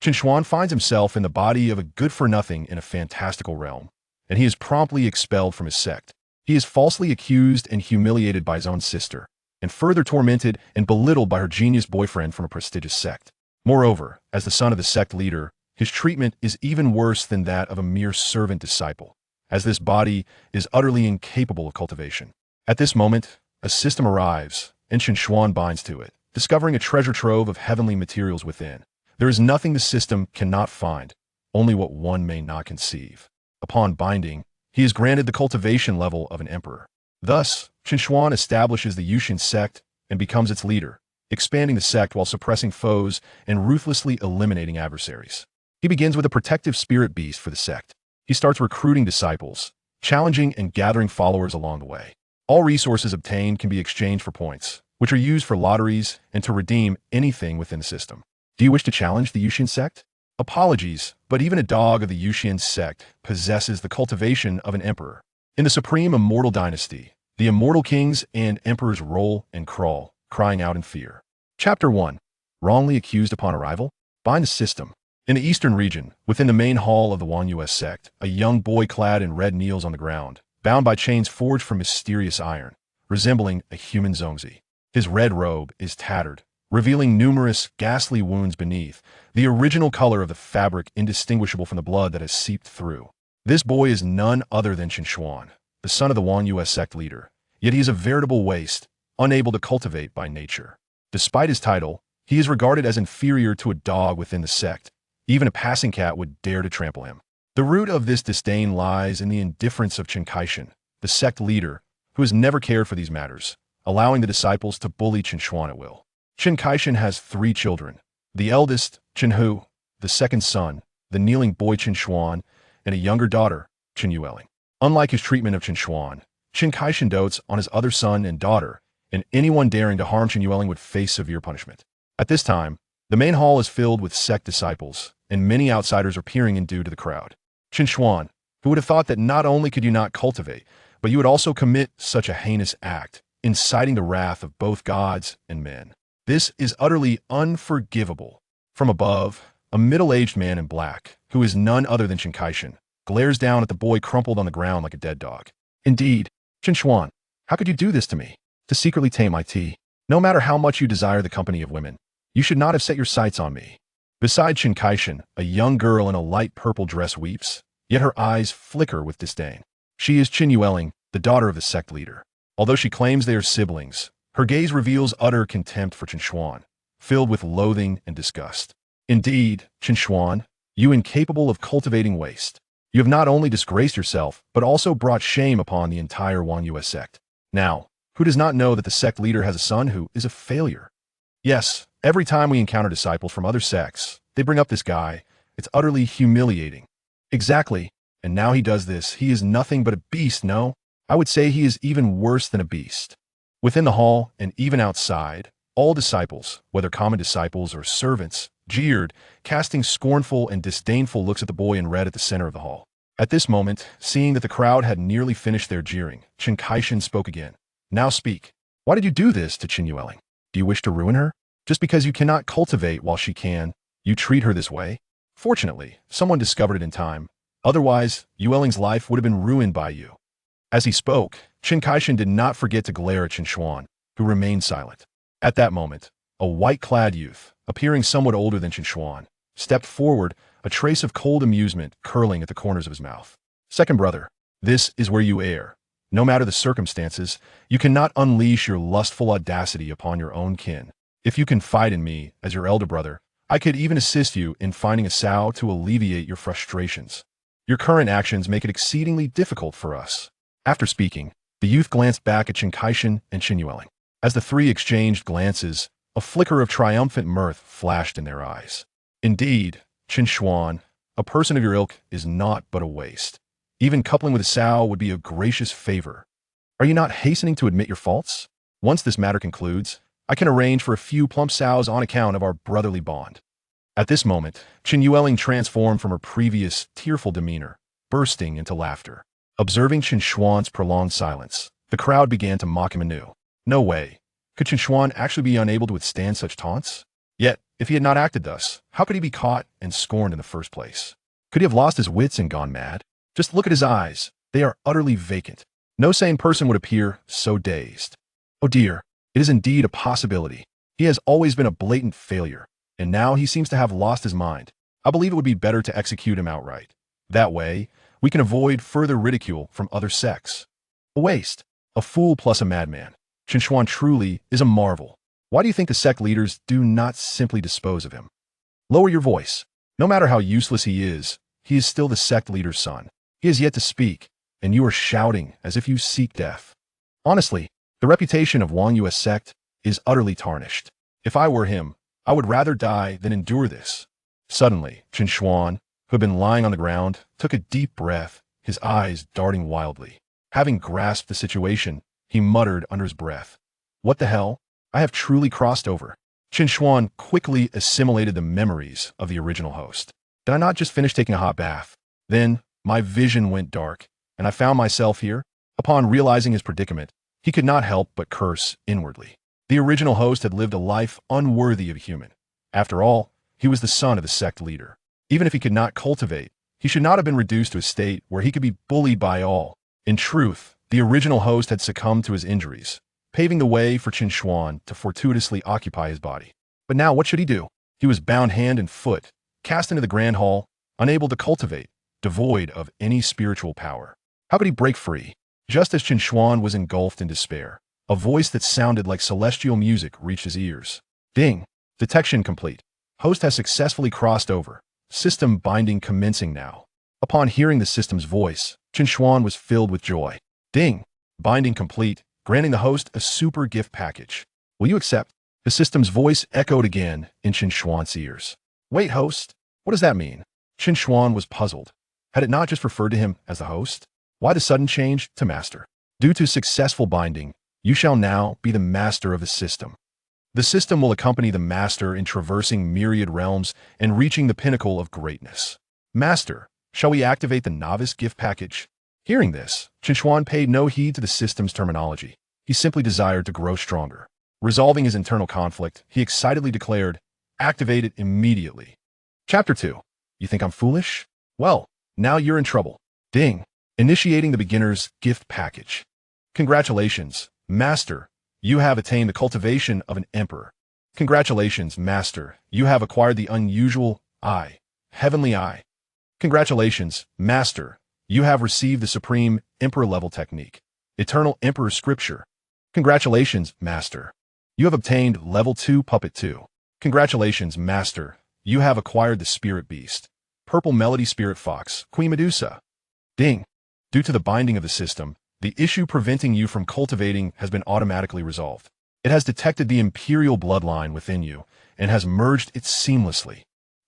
Chen Xuan finds himself in the body of a good-for-nothing in a fantastical realm, and he is promptly expelled from his sect. He is falsely accused and humiliated by his own sister, and further tormented and belittled by her genius boyfriend from a prestigious sect. Moreover, as the son of the sect leader, his treatment is even worse than that of a mere servant disciple, as this body is utterly incapable of cultivation. At this moment, a system arrives, and Chen Xuan binds to it, discovering a treasure trove of heavenly materials within. There is nothing the system cannot find, only what one may not conceive. Upon binding, he is granted the cultivation level of an emperor. Thus, Chen Xuan establishes the Yuxian Sect and becomes its leader, expanding the sect while suppressing foes and ruthlessly eliminating adversaries. He begins with a protective spirit beast for the sect. He starts recruiting disciples, challenging and gathering followers along the way. All resources obtained can be exchanged for points, which are used for lotteries and to redeem anything within the system. Do you wish to challenge the Yuxian Sect? Apologies, but even a dog of the Yuxian Sect possesses the cultivation of an emperor. In the supreme Immortal Dynasty, the Immortal Kings and Emperors roll and crawl, crying out in fear. Chapter 1. Wrongly accused upon arrival? Bind the system. In the eastern region, within the main hall of the Yuxian Sect, a young boy clad in red kneels on the ground, bound by chains forged from mysterious iron, resembling a human zongzi. His red robe is tattered, revealing numerous ghastly wounds beneath, the original color of the fabric indistinguishable from the blood that has seeped through. This boy is none other than Chen Xuan, the son of the Yuxian Sect leader, yet he is a veritable waste, unable to cultivate by nature. Despite his title, he is regarded as inferior to a dog within the sect. Even a passing cat would dare to trample him. The root of this disdain lies in the indifference of Chen Xuan, the sect leader, who has never cared for these matters, allowing the disciples to bully Chen Xuan at will. Chen Xuan has 3 children. The eldest, Chen Hu, the second son, the kneeling boy Chen Xuan, and a younger daughter, Chen Yueling. Unlike his treatment of Chen Xuan, Chen Xuan dotes on his other son and daughter, and anyone daring to harm Chen Yueling would face severe punishment. At this time, the main hall is filled with sect disciples, and many outsiders are peering in due to the crowd. Chen Xuan, who would have thought that not only could you not cultivate, but you would also commit such a heinous act, inciting the wrath of both gods and men. This is utterly unforgivable. From above, a middle-aged man in black, who is none other than Chen Xuan, glares down at the boy crumpled on the ground like a dead dog. Indeed, Chen Xuan, how could you do this to me? To secretly tame my tea? No matter how much you desire the company of women, you should not have set your sights on me. Beside Chen Xuan, a young girl in a light purple dress weeps, yet her eyes flicker with disdain. She is Chen Yueling, the daughter of the sect leader. Although she claims they are siblings, her gaze reveals utter contempt for Chen Xuan, filled with loathing and disgust. Indeed, Chen Xuan, you incapable of cultivating waste. You have not only disgraced yourself, but also brought shame upon the entire Yuxian Sect. Now, who does not know that the sect leader has a son who is a failure? Yes, every time we encounter disciples from other sects, they bring up this guy. It's utterly humiliating. Exactly. And now he does this. He is nothing but a beast, no? I would say he is even worse than a beast. Within the hall, and even outside, all disciples, whether common disciples or servants, jeered, casting scornful and disdainful looks at the boy in red at the center of the hall. At this moment, seeing that the crowd had nearly finished their jeering, Chen Xuan spoke again. Now speak. Why did you do this to Chen Yueling? Do you wish to ruin her? Just because you cannot cultivate while she can, you treat her this way? Fortunately, someone discovered it in time. Otherwise, Yueling's life would have been ruined by you. As he spoke, Chen Xuan did not forget to glare at Chen Xuan, who remained silent. At that moment, a white-clad youth, appearing somewhat older than Chen Xuan, stepped forward, a trace of cold amusement curling at the corners of his mouth. Second brother, this is where you err. No matter the circumstances, you cannot unleash your lustful audacity upon your own kin. If you confide in me as your elder brother, I could even assist you in finding a sow to alleviate your frustrations. Your current actions make it exceedingly difficult for us. After speaking, the youth glanced back at Chen Xuan and Chen Yueling. As the 3 exchanged glances, a flicker of triumphant mirth flashed in their eyes. Indeed, Chen Xuan, a person of your ilk is naught but a waste. Even coupling with a sow would be a gracious favor. Are you not hastening to admit your faults? Once this matter concludes, I can arrange for a few plump sows on account of our brotherly bond. At this moment, Chen Yueling transformed from her previous tearful demeanor, bursting into laughter. Observing Chen Xuan's prolonged silence, the crowd began to mock him anew. No way. Could Chen Xuan actually be unable to withstand such taunts? Yet, If he had not acted thus, how could he be caught and scorned in the first place? Could he have lost his wits and gone mad? Just look at his eyes. They are utterly vacant. No sane person would appear so dazed. Oh dear, it is indeed a possibility. He has always been a blatant failure, and now he seems to have lost his mind. I believe it would be better to execute him outright. That way, we can avoid further ridicule from other sects. A waste. A fool plus a madman. Chen Xuan truly is a marvel. Why do you think the sect leaders do not simply dispose of him? Lower your voice. No matter how useless he is still the sect leader's son. He has yet to speak, and you are shouting as if you seek death. Honestly, the reputation of Yuxian Sect is utterly tarnished. If I were him, I would rather die than endure this. Suddenly, Chen Xuan, who had been lying on the ground, took a deep breath, his eyes darting wildly. Having grasped the situation, he muttered under his breath, "What the hell? I have truly crossed over." Chen Xuan quickly assimilated the memories of the original host. Did I not just finish taking a hot bath? Then, my vision went dark, and I found myself here. Upon realizing his predicament, he could not help but curse inwardly. The original host had lived a life unworthy of a human. After all, he was the son of the sect leader. Even if he could not cultivate, he should not have been reduced to a state where he could be bullied by all. In truth, the original host had succumbed to his injuries, paving the way for Chen Xuan to fortuitously occupy his body. But now what should he do? He was bound hand and foot, cast into the grand hall, unable to cultivate, devoid of any spiritual power. How could he break free? Just as Chen Xuan was engulfed in despair, a voice that sounded like celestial music reached his ears. Ding! Detection complete. Host has successfully crossed over. System binding commencing now. Upon hearing the system's voice, Chen Xuan was filled with joy. Ding! Binding complete, granting the host a super gift package. Will you accept? The system's voice echoed again in Chen Xuan's ears. Wait, host? What does that mean? Chen Xuan was puzzled. Had it not just referred to him as the host? Why the sudden change to master? Due to successful binding, you shall now be the master of the system. The system will accompany the master in traversing myriad realms and reaching the pinnacle of greatness. Master, shall we activate the novice gift package? Hearing this, Chen Xuan paid no heed to the system's terminology. He simply desired to grow stronger. Resolving his internal conflict, he excitedly declared, "Activate it immediately." Chapter 2. You think I'm foolish? Well, now you're in trouble. Ding. Initiating the beginner's gift package. Congratulations, Master. You have attained the cultivation of an emperor. Congratulations, Master. You have acquired the unusual eye, heavenly eye. Congratulations, Master. You have received the supreme emperor-level technique, eternal emperor scripture. Congratulations, Master. You have obtained level 2 puppet 2. Congratulations, Master. You have acquired the spirit beast, purple melody spirit fox, Queen Medusa. Ding. Due to the binding of the system, the issue preventing you from cultivating has been automatically resolved. It has detected the imperial bloodline within you and has merged it seamlessly.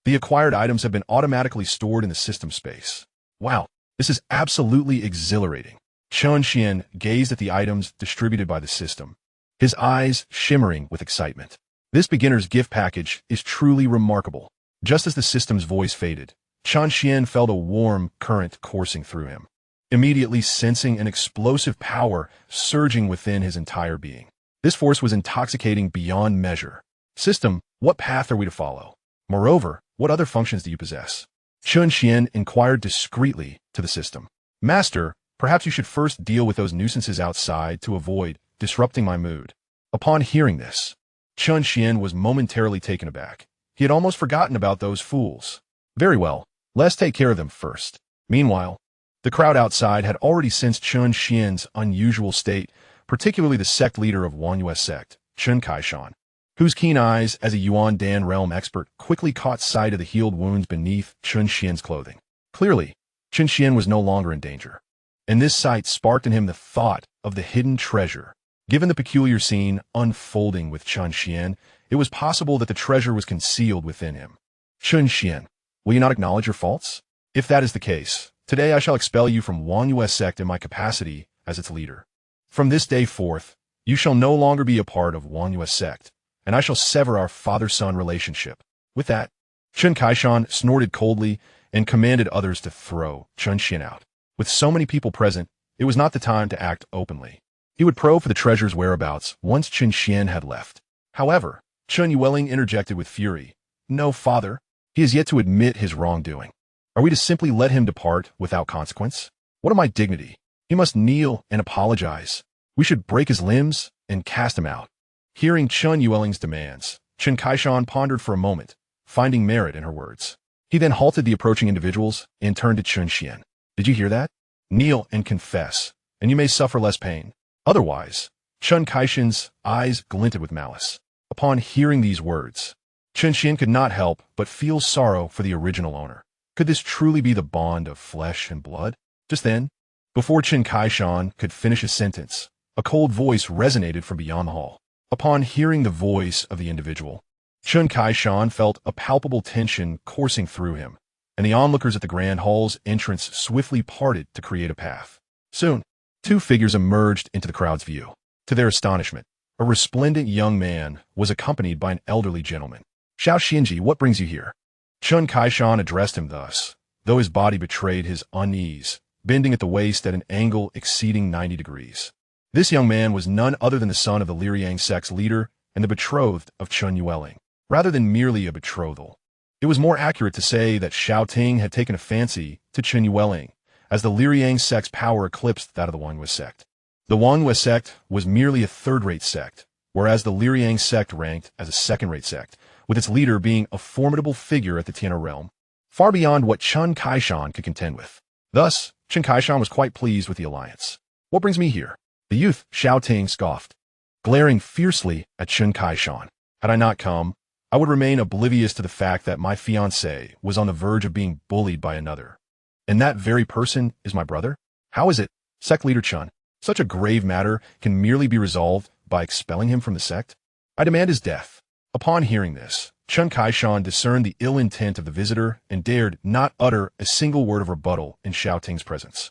The acquired items have been automatically stored in the system space. Wow, this is absolutely exhilarating. Xianxia gazed at the items distributed by the system, his eyes shimmering with excitement. This beginner's gift package is truly remarkable. Just as the system's voice faded, Xianxia felt a warm current coursing through him, immediately sensing an explosive power surging within his entire being. This force was intoxicating beyond measure. System, what path are we to follow? Moreover, what other functions do you possess? Xianxia inquired discreetly to the system. Master, perhaps you should first deal with those nuisances outside to avoid disrupting my mood. Upon hearing this, Xianxia was momentarily taken aback. He had almost forgotten about those fools. Very well, let's take care of them first. Meanwhile, the crowd outside had already sensed Xianxia's unusual state, particularly the sect leader of Yuxian Sect, Chen Xuan, whose keen eyes as a Yuan Dan realm expert quickly caught sight of the healed wounds beneath Xianxia's clothing. Clearly, Xianxia was no longer in danger, and this sight sparked in him the thought of the hidden treasure. Given the peculiar scene unfolding with Xianxia, it was possible that the treasure was concealed within him. Xianxia, will you not acknowledge your faults? If that is the case, today I shall expel you from Yuxian Sect in my capacity as its leader. From this day forth, you shall no longer be a part of Yuxian Sect, and I shall sever our father-son relationship. With that, Chen Xuan snorted coldly and commanded others to throw Xianxia out. With so many people present, it was not the time to act openly. He would probe for the treasure's whereabouts once Xianxia had left. However, Chen Yueling interjected with fury, No, father. He has yet to admit his wrongdoing. Are we to simply let him depart without consequence? What of my dignity? He must kneel and apologize. We should break his limbs and cast him out. Hearing Chen Yueling's demands, Chen Kaishan pondered for a moment, finding merit in her words. He then halted the approaching individuals and turned to Chen Xian. Did you hear that? Kneel and confess, and you may suffer less pain. Otherwise, Chen Kaishan's eyes glinted with malice. Upon hearing these words, Chen Xian could not help but feel sorrow for the original owner. Could this truly be the bond of flesh and blood? Just then, before Chen Kaishan could finish his sentence, a cold voice resonated from beyond the hall. Upon hearing the voice of the individual, Chen Kaishan felt a palpable tension coursing through him, and the onlookers at the grand hall's entrance swiftly parted to create a path. Soon, two figures emerged into the crowd's view. To their astonishment, a resplendent young man was accompanied by an elderly gentleman. Xiao Xinji, what brings you here? Chen Kaishan addressed him thus, though his body betrayed his unease, bending at the waist at an angle exceeding 90 degrees. This young man was none other than the son of the Yuxian Sect's leader and the betrothed of Chen Yueling. Rather than merely a betrothal, it was more accurate to say that Xiao Ting had taken a fancy to Chen Yueling, as the Yuxian Sect's power eclipsed that of the Yuan Sect. The Yuan Sect was merely a third-rate sect, whereas the Yuxian Sect ranked as a second-rate sect, with its leader being a formidable figure at the Tian'er realm, far beyond what Chen Kaishan could contend with. Thus, Chen Kaishan was quite pleased with the alliance. What brings me here? The youth, Xiao Ting, scoffed, glaring fiercely at Chen Kaishan. Had I not come, I would remain oblivious to the fact that my fiancé was on the verge of being bullied by another. And that very person is my brother? How is it, sect leader Chen, such a grave matter can merely be resolved by expelling him from the sect? I demand his death. Upon hearing this, Chen Kaishan discerned the ill intent of the visitor and dared not utter a single word of rebuttal in Xiao Ting's presence.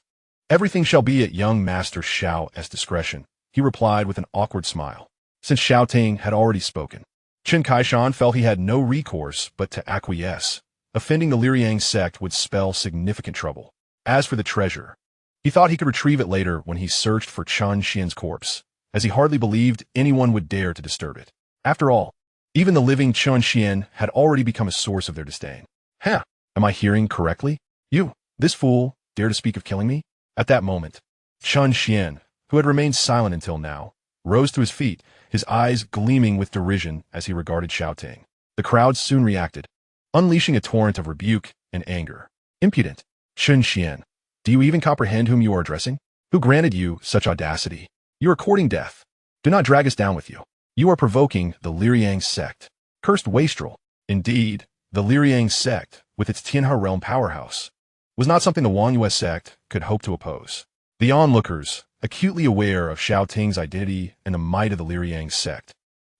Everything shall be at young Master Xiao's discretion, he replied with an awkward smile. Since Xiao Ting had already spoken, Chen Kaishan felt he had no recourse but to acquiesce. Offending the Yuxian Sect would spell significant trouble. As for the treasure, he thought he could retrieve it later when he searched for Chen Xian's corpse, as he hardly believed anyone would dare to disturb it. After all, even the living Chen Xian had already become a source of their disdain. Huh, am I hearing correctly? You, this fool, dare to speak of killing me? At that moment, Chen Xian, who had remained silent until now, rose to his feet, his eyes gleaming with derision as he regarded Xiao Ting. The crowd soon reacted, unleashing a torrent of rebuke and anger. Impudent! Chen Xian, do you even comprehend whom you are addressing? Who granted you such audacity? You are courting death. Do not drag us down with you. You are provoking the Yuxian Sect. Cursed wastrel. Indeed, the Yuxian Sect, with its Tian'er realm powerhouse, was not something the Yuan Sect could hope to oppose. The onlookers, acutely aware of Xiao Ting's identity and the might of the Yuxian Sect,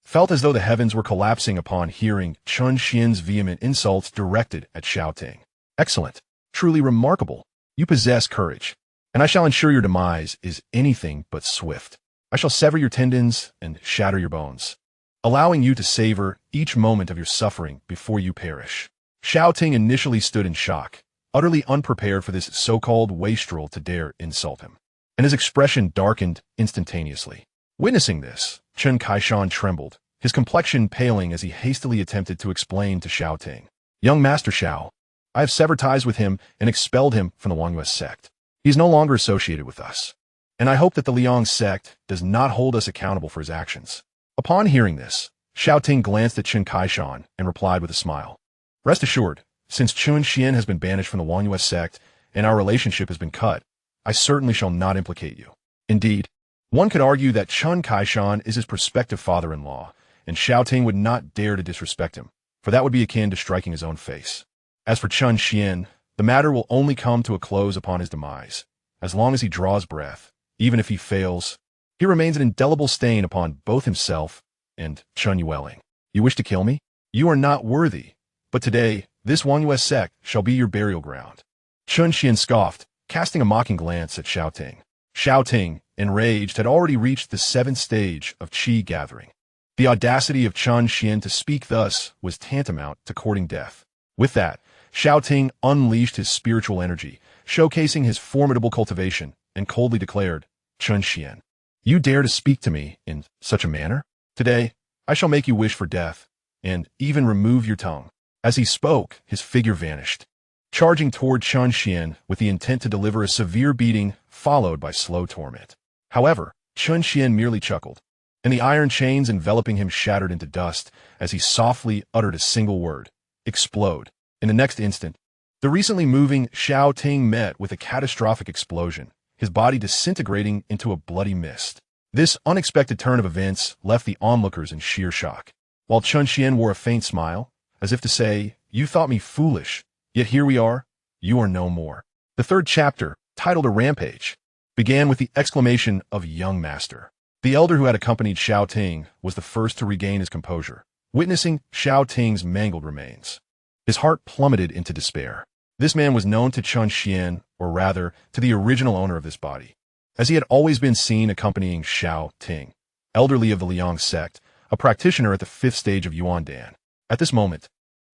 felt as though the heavens were collapsing upon hearing Chen Xian's vehement insults directed at Xiao Ting. Excellent. Truly remarkable. You possess courage, and I shall ensure your demise is anything but swift. I shall sever your tendons and shatter your bones, allowing you to savor each moment of your suffering before you perish. Xiao Ting initially stood in shock, utterly unprepared for this so-called wastrel to dare insult him, and his expression darkened instantaneously. Witnessing this, Chen Kaishan trembled, his complexion paling as he hastily attempted to explain to Xiao Ting. Young Master Xiao, I have severed ties with him and expelled him from the Yuan Sect. He is no longer associated with us, and I hope that the Yuxian Sect does not hold us accountable for his actions. Upon hearing this, Xiao Ting glanced at Chen Kaishan and replied with a smile. Rest assured, since Chen Xian has been banished from the Yuan Sect and our relationship has been cut, I certainly shall not implicate you. Indeed, one could argue that Chen Kaishan is his prospective father-in-law, and Xiao Ting would not dare to disrespect him, for that would be akin to striking his own face. As for Chen Xian, the matter will only come to a close upon his demise. As long as he draws breath, even if he fails, he remains an indelible stain upon both himself and Chen Yueling. You wish to kill me? You are not worthy. But today, this Yuan Sect shall be your burial ground. Chen Xian scoffed, casting a mocking glance at Xiao Ting. Xiao Ting, enraged, had already reached the 7th stage of qi gathering. The audacity of Chen Xian to speak thus was tantamount to courting death. With that, Xiao Ting unleashed his spiritual energy, showcasing his formidable cultivation, and coldly declared, Chen Xian, you dare to speak to me in such a manner? Today, I shall make you wish for death, and even remove your tongue. As he spoke, his figure vanished, charging toward Chen Xuan with the intent to deliver a severe beating followed by slow torment. However, Chen Xuan merely chuckled, and the iron chains enveloping him shattered into dust as he softly uttered a single word, explode. In the next instant, the recently moving Xiao Ting met with a catastrophic explosion, his body disintegrating into a bloody mist. This unexpected turn of events left the onlookers in sheer shock, while Chen Xuan wore a faint smile, as if to say, "You thought me foolish, yet here we are, you are no more." The third chapter, titled A Rampage, began with the exclamation of young master. The elder who had accompanied Xiao Ting was the first to regain his composure, witnessing Xiao Ting's mangled remains. His heart plummeted into despair. This man was known to Chen Xuan, or rather, to the original owner of this body, as he had always been seen accompanying Xiao Ting, elderly of the Yuxian Sect, a practitioner at the 5th stage of Yuan Dan. At this moment,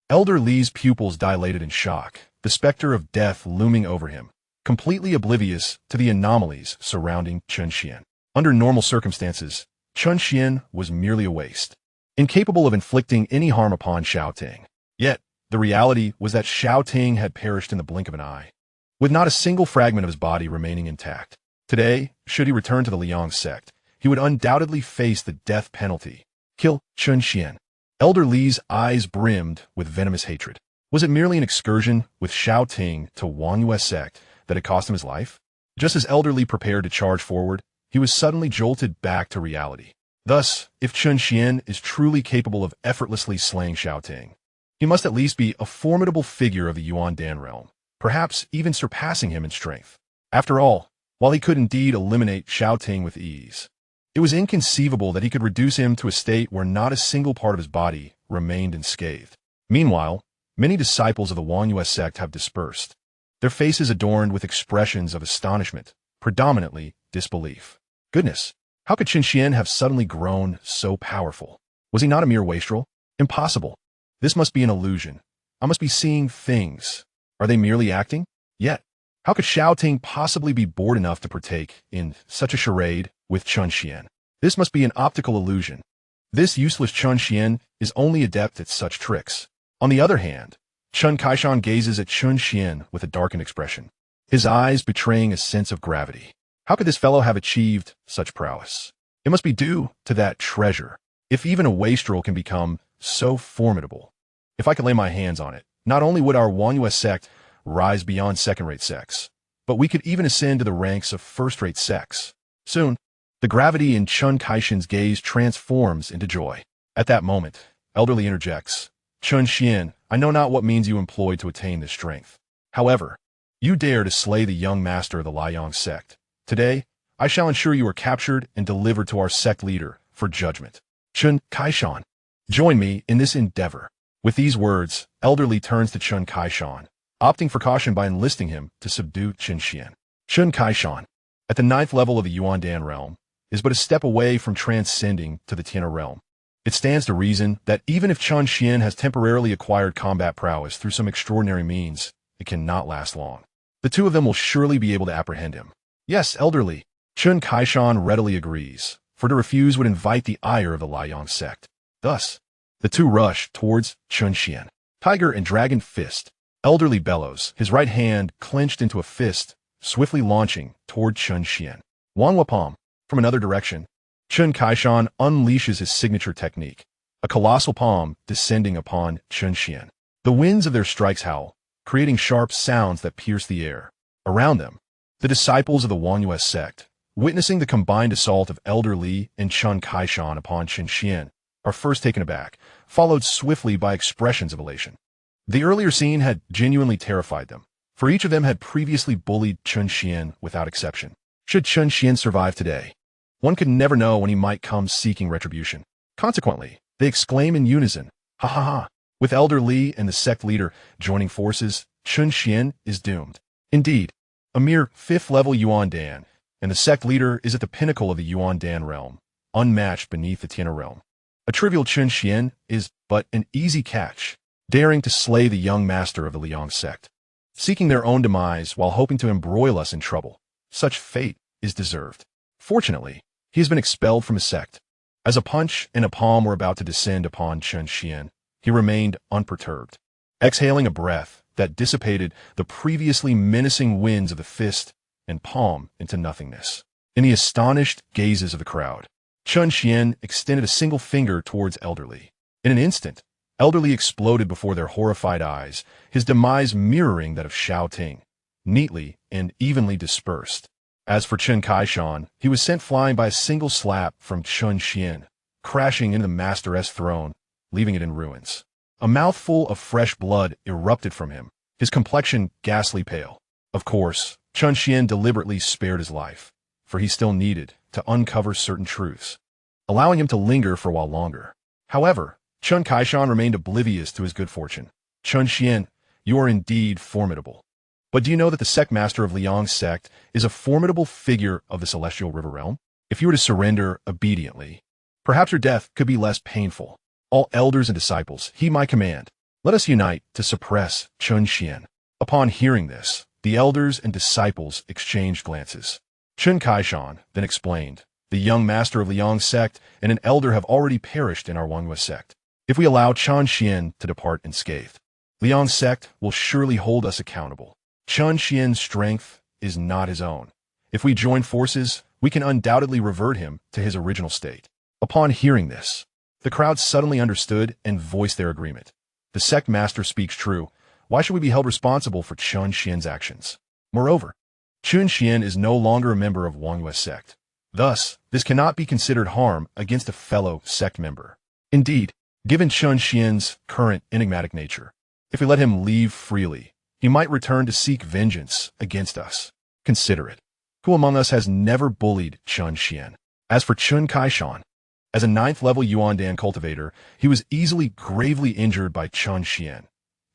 Elder Li's pupils dilated in shock, the specter of death looming over him, completely oblivious to the anomalies surrounding Chen Xuan. Under normal circumstances, Chen Xuan was merely a waste, incapable of inflicting any harm upon Xiao Ting. Yet, the reality was that Xiao Ting had perished in the blink of an eye, with not a single fragment of his body remaining intact. Today, should he return to the Yuxian Sect, he would undoubtedly face the death penalty. Kill Chen Xuan. Elder Li's eyes brimmed with venomous hatred. Was it merely an excursion with Xiao Ting to Yuxian Sect that had cost him his life? Just as Elder Li prepared to charge forward, he was suddenly jolted back to reality. Thus, if Chen Xuan is truly capable of effortlessly slaying Xiao Ting, he must at least be a formidable figure of the Yuan Dan realm, perhaps even surpassing him in strength. After all, while he could indeed eliminate Xiao Ting with ease, it was inconceivable that he could reduce him to a state where not a single part of his body remained unscathed. Meanwhile, many disciples of the Yuxian Sect have dispersed, their faces adorned with expressions of astonishment, predominantly disbelief. Goodness, how could Chen Xuan have suddenly grown so powerful? Was he not a mere wastrel? Impossible. This must be an illusion. I must be seeing things. Are they merely acting? Yet, how could Xiao Ting possibly be bored enough to partake in such a charade with Chen Xuan? This must be an optical illusion. This useless Chen Xuan is only adept at such tricks. On the other hand, Chen Kaishan gazes at Chen Xuan with a darkened expression, his eyes betraying a sense of gravity. How could this fellow have achieved such prowess? It must be due to that treasure. If even a wastrel can become so formidable, if I could lay my hands on it, not only would our Yuxian Sect rise beyond second-rate sects, but we could even ascend to the ranks of first-rate sects. Soon, the gravity in Chen Kaishan's gaze transforms into joy. At that moment, Elderly interjects, "Chen Xuan, I know not what means you employed to attain this strength. However, you dare to slay the young master of the Yuxian Sect. Today, I shall ensure you are captured and delivered to our sect leader for judgment. Chen Kaishan, join me in this endeavor." With these words, Elderly turns to Chen Kaishan, opting for caution by enlisting him to subdue Chen Xuan. Chen Kaishan, at the 9th level of the Yuan Dan realm, is but a step away from transcending to the Tianna realm. It stands to reason that even if Chen Xuan has temporarily acquired combat prowess through some extraordinary means, it cannot last long. The two of them will surely be able to apprehend him. Yes, Elderly, Chen Kaishan readily agrees, for to refuse would invite the ire of the Yuxian Sect. Thus, the two rush towards Chen Xuan. Tiger and Dragon Fist. Elderly bellows, his right hand clenched into a fist, swiftly launching toward Chen Xuan. Wanhua Palm. From another direction, Chen Kaishan unleashes his signature technique, a colossal palm descending upon Chen Xuan. The winds of their strikes howl, creating sharp sounds that pierce the air. Around them, the disciples of the Yuxian Sect, witnessing the combined assault of Elder Li and Chen Kaishan upon Chen Xuan, are first taken aback, followed swiftly by expressions of elation. The earlier scene had genuinely terrified them, for each of them had previously bullied Chen Xuan without exception. Should Chen Xuan survive today, one could never know when he might come seeking retribution. Consequently, they exclaim in unison, "Ha ha ha!" With Elder Li and the sect leader joining forces, Chen Xuan is doomed. Indeed, a mere 5th-level Yuan Dan, and the sect leader is at the pinnacle of the Yuan Dan realm, unmatched beneath the Tianna realm. A trivial Chen Xuan is but an easy catch, daring to slay the young master of the Yuxian Sect, seeking their own demise while hoping to embroil us in trouble. Such fate is deserved. Fortunately, he has been expelled from his sect. As a punch and a palm were about to descend upon Chen Xuan, he remained unperturbed. exhaling a breath that dissipated the previously menacing winds of the fist and palm into nothingness. In the astonished gazes of the crowd, Chen Xuan extended a single finger towards Elderly. In an instant, Elderly exploded before their horrified eyes, his demise mirroring that of Shao Ting, neatly and evenly dispersed. As for Chen Kaishan, he was sent flying by a single slap from Chen Xuan, crashing into the Master's throne, leaving it in ruins. A mouthful of fresh blood erupted from him, his complexion ghastly pale. Of course, Chen Xuan deliberately spared his life, for he still needed to uncover certain truths, allowing him to linger for a while longer. However, Chen Kaishan remained oblivious to his good fortune. Chen Xuan, you are indeed formidable. But do you know that the sect master of Yuxian Sect is a formidable figure of the Celestial River Realm? If you were to surrender obediently, perhaps your death could be less painful. All elders and disciples, heed my command. Let us unite to suppress Chen Xuan. Upon hearing this, the elders and disciples exchanged glances. Chen Kaishan then explained, the young master of Yuxian Sect and an elder have already perished in our Yuxian Sect. If we allow Chen Xuan to depart unscathed, Yuxian Sect will surely hold us accountable. Chen Xuan's strength is not his own. If we join forces, we can undoubtedly revert him to his original state. Upon hearing this, the crowd suddenly understood and voiced their agreement. The sect master speaks true. Why should we be held responsible for Chen Xuan's actions? Moreover, Chen Xuan is no longer a member of Yuxian Sect. Thus, this cannot be considered harm against a fellow sect member. Indeed, given Chen Xuan's current enigmatic nature, if we let him leave freely, he might return to seek vengeance against us. Consider it. Who among us has never bullied Chen Xuan? As for Chen Kaishan, as a 9th-level Yuandan cultivator, he was easily gravely injured by Chen Xuan.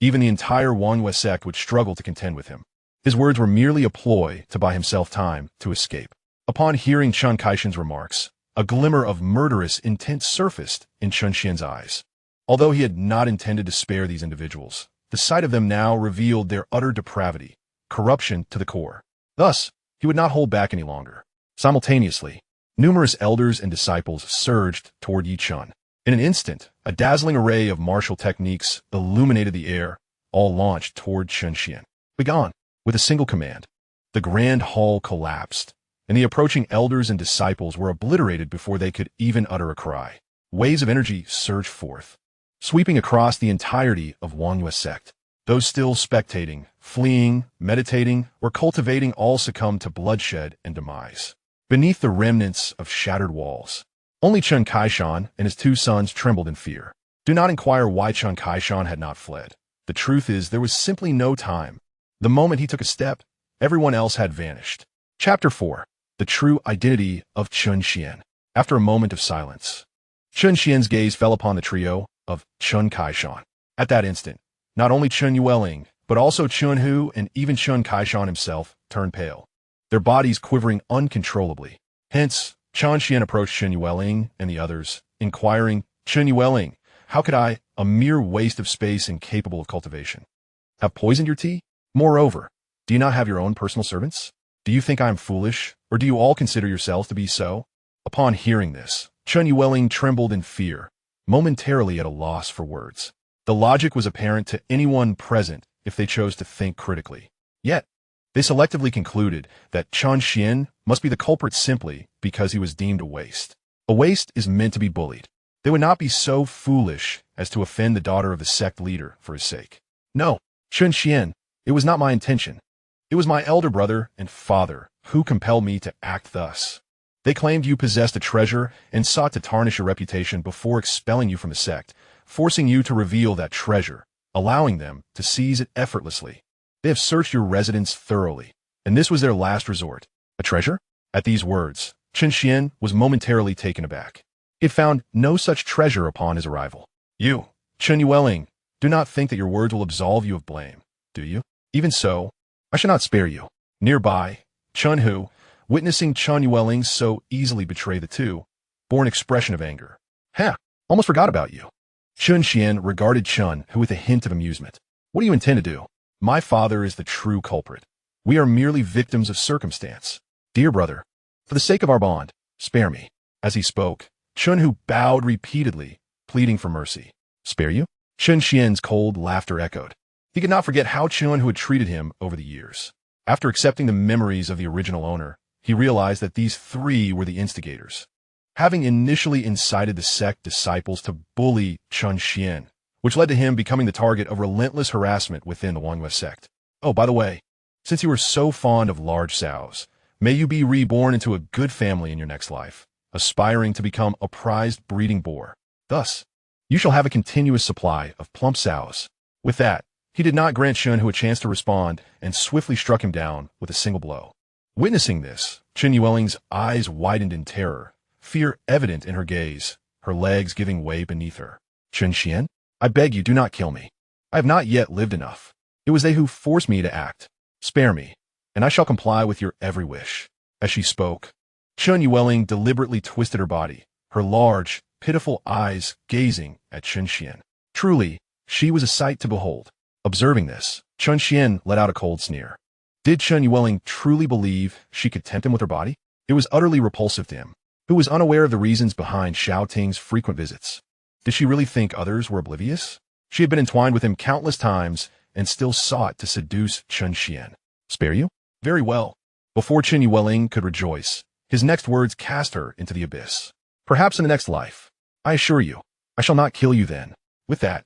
Even the entire Yuxian Sect would struggle to contend with him. His words were merely a ploy to buy himself time to escape. Upon hearing Chen Kaishan's remarks, a glimmer of murderous intent surfaced in Chen Xuan's eyes. Although he had not intended to spare these individuals, the sight of them now revealed their utter depravity, corruption to the core. Thus, he would not hold back any longer. Simultaneously, numerous elders and disciples surged toward Yi Chun. In an instant, a dazzling array of martial techniques illuminated the air, all launched toward Chen Xuan. Begone! With a single command, the grand hall collapsed, and the approaching elders and disciples were obliterated before they could even utter a cry. Waves of energy surged forth, sweeping across the entirety of Yuxian Sect. Those still spectating, fleeing, meditating, or cultivating all succumbed to bloodshed and demise. Beneath the remnants of shattered walls, only Chen Kaishan and his 2 sons trembled in fear. Do not inquire why Chen Kaishan had not fled. The truth is there was simply no time. The moment he took a step, everyone else had vanished. Chapter 4. The True Identity of Chen Xuan. After a moment of silence, Chen Xuan's gaze fell upon the trio of Chen Kaishan. At that instant, not only Chen Yueling, but also Chen Hu and even Chen Kaishan himself turned pale, their bodies quivering uncontrollably. Hence, Chen Xuan approached Chen Yueling and the others, inquiring, Chen Yueling, how could I, a mere waste of space incapable of cultivation, have poisoned your tea? Moreover, do you not have your own personal servants? Do you think I am foolish, or do you all consider yourselves to be so? Upon hearing this, Chen Yueling trembled in fear, momentarily at a loss for words. The logic was apparent to anyone present if they chose to think critically. Yet, they selectively concluded that Chen Xuan must be the culprit simply because he was deemed a waste. A waste is meant to be bullied. They would not be so foolish as to offend the daughter of the sect leader for his sake. No, Chen Xuan, it was not my intention. It was my elder brother and father who compelled me to act thus. They claimed you possessed a treasure and sought to tarnish your reputation before expelling you from the sect, forcing you to reveal that treasure, allowing them to seize it effortlessly. They have searched your residence thoroughly, and this was their last resort. A treasure? At these words, Chen Xuan was momentarily taken aback. He had found no such treasure upon his arrival. You, Chen Yueling, do not think that your words will absolve you of blame, do you? Even so, I shall not spare you. Nearby, Chen Hu, witnessing Chen Yueling so easily betray the two, bore an expression of anger. Ha! Almost forgot about you. Chen Xuan regarded Chen Hu with a hint of amusement. What do you intend to do? My father is the true culprit. We are merely victims of circumstance. Dear brother, for the sake of our bond, spare me. As he spoke, Chen Hu bowed repeatedly, pleading for mercy. Spare you? Chen Xian's cold laughter echoed. He could not forget how Chen who had treated him over the years. After accepting the memories of the original owner, he realized that these three were the instigators, having initially incited the sect disciples to bully Chen Xian, which led to him becoming the target of relentless harassment within the Yuxian Sect. Oh, by the way, since you were so fond of large sows, may you be reborn into a good family in your next life, aspiring to become a prized breeding boar. Thus, you shall have a continuous supply of plump sows. With that, he did not grant Chen Hu a chance to respond and swiftly struck him down with a single blow. Witnessing this, Chen Yueling's eyes widened in terror, fear evident in her gaze, her legs giving way beneath her. Chen Xian, I beg you, do not kill me. I have not yet lived enough. It was they who forced me to act. Spare me, and I shall comply with your every wish. As she spoke, Chen Yueling deliberately twisted her body, her large, pitiful eyes gazing at Chen Xian. Truly, she was a sight to behold. Observing this, Chen Xian let out a cold sneer. Did Chen Yueling truly believe she could tempt him with her body? It was utterly repulsive to him, who was unaware of the reasons behind Xiao Ting's frequent visits. Did she really think others were oblivious? She had been entwined with him countless times and still sought to seduce Chen Xian. Spare you? Very well. Before Chen Yueling could rejoice, his next words cast her into the abyss. Perhaps in the next life. I assure you, I shall not kill you then. With that,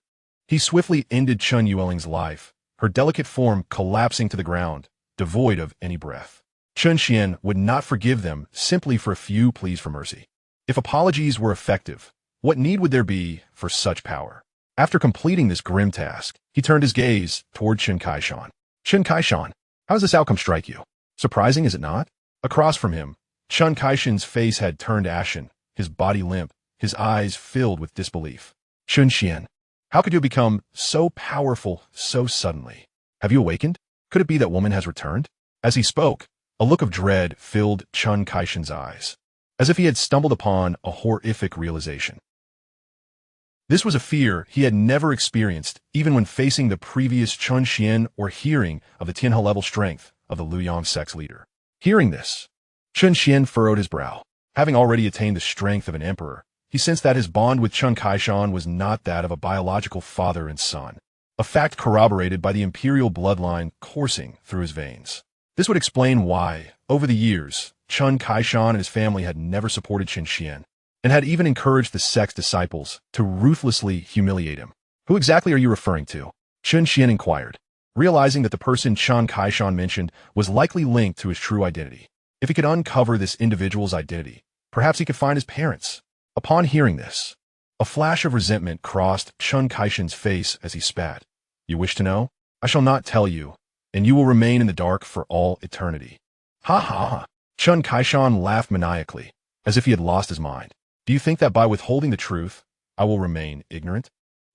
he swiftly ended Chen Yueling's life, her delicate form collapsing to the ground, devoid of any breath. Chen Xian would not forgive them simply for a few pleas for mercy. If apologies were effective, what need would there be for such power? After completing this grim task, he turned his gaze toward Chen Kaishan. Chen Kaishan, how does this outcome strike you? Surprising, is it not? Across from him, Chen Kaishan's face had turned ashen, his body limp, his eyes filled with disbelief. Chen Xian, how could you become so powerful so suddenly? Have you awakened? Could it be that woman has returned? As he spoke, a look of dread filled Chen Kaishan's eyes, as if he had stumbled upon a horrific realization. This was a fear he had never experienced, even when facing the previous Chen Xian or hearing of the Tianhe level strength of the Yuxian Sect's leader. Hearing this, Chen Xian furrowed his brow. Having already attained the strength of an emperor, he sensed that his bond with Chen Kaishan was not that of a biological father and son, a fact corroborated by the imperial bloodline coursing through his veins. This would explain why, over the years, Chen Kaishan and his family had never supported Chen Xian, and had even encouraged the sect's disciples to ruthlessly humiliate him. Who exactly are you referring to? Chen Xian inquired, realizing that the person Chen Kaishan mentioned was likely linked to his true identity. If he could uncover this individual's identity, perhaps he could find his parents. Upon hearing this, a flash of resentment crossed Chen Kaishan's face as he spat. You wish to know? I shall not tell you, and you will remain in the dark for all eternity. Ha ha ha. Chen Kaishan laughed maniacally, as if he had lost his mind. Do you think that by withholding the truth, I will remain ignorant?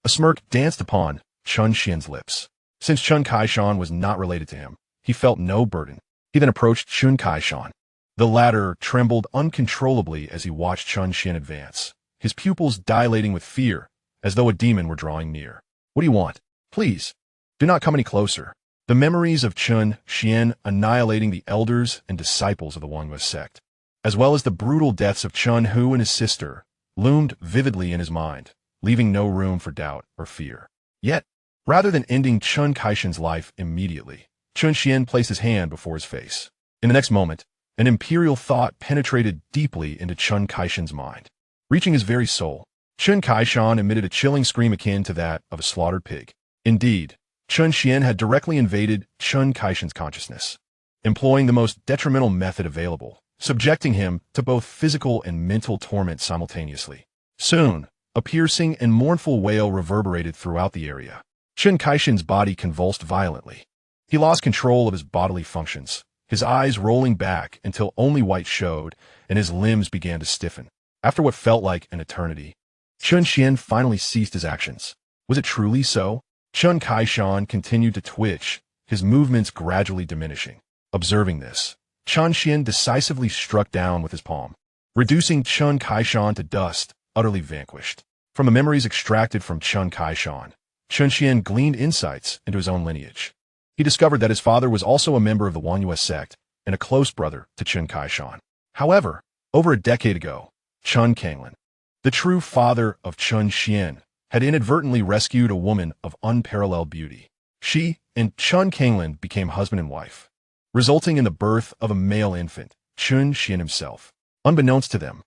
A smirk danced upon Chen Xian's lips. Since Chen Kaishan was not related to him, he felt no burden. He then approached Chen Kaishan. The latter trembled uncontrollably as he watched Chen Xian advance, his pupils dilating with fear, as though a demon were drawing near. What do you want? Please, do not come any closer. The memories of Chen Xian annihilating the elders and disciples of the Yuxian Sect, as well as the brutal deaths of Chen Hu and his sister, loomed vividly in his mind, leaving no room for doubt or fear. Yet, rather than ending Chen Kaishan's life immediately, Chen Xian placed his hand before his face. In the next moment, an imperial thought penetrated deeply into Chen Kaishan's mind. Reaching his very soul, Chen Kaishan emitted a chilling scream akin to that of a slaughtered pig. Indeed, Chen Xian had directly invaded Chen Kaishan's consciousness, employing the most detrimental method available, subjecting him to both physical and mental torment simultaneously. Soon, a piercing and mournful wail reverberated throughout the area. Chen Kaishan's body convulsed violently. He lost control of his bodily functions, his eyes rolling back until only white showed, and his limbs began to stiffen. After what felt like an eternity, Chen Xian finally ceased his actions. Was it truly so? Chen Kaishan continued to twitch, his movements gradually diminishing. Observing this, Chen Xian decisively struck down with his palm, reducing Chen Kaishan to dust, utterly vanquished. From the memories extracted from Chen Kaishan, Chen Xian gleaned insights into his own lineage. He discovered that his father was also a member of the Yuxian Sect and a close brother to Chen Kaishan. However, over a decade ago, Chen Kanglin, the true father of Chen Xian, had inadvertently rescued a woman of unparalleled beauty. She and Chen Kanglan became husband and wife, resulting in the birth of a male infant, Chen Xuan himself. Unbeknownst to them,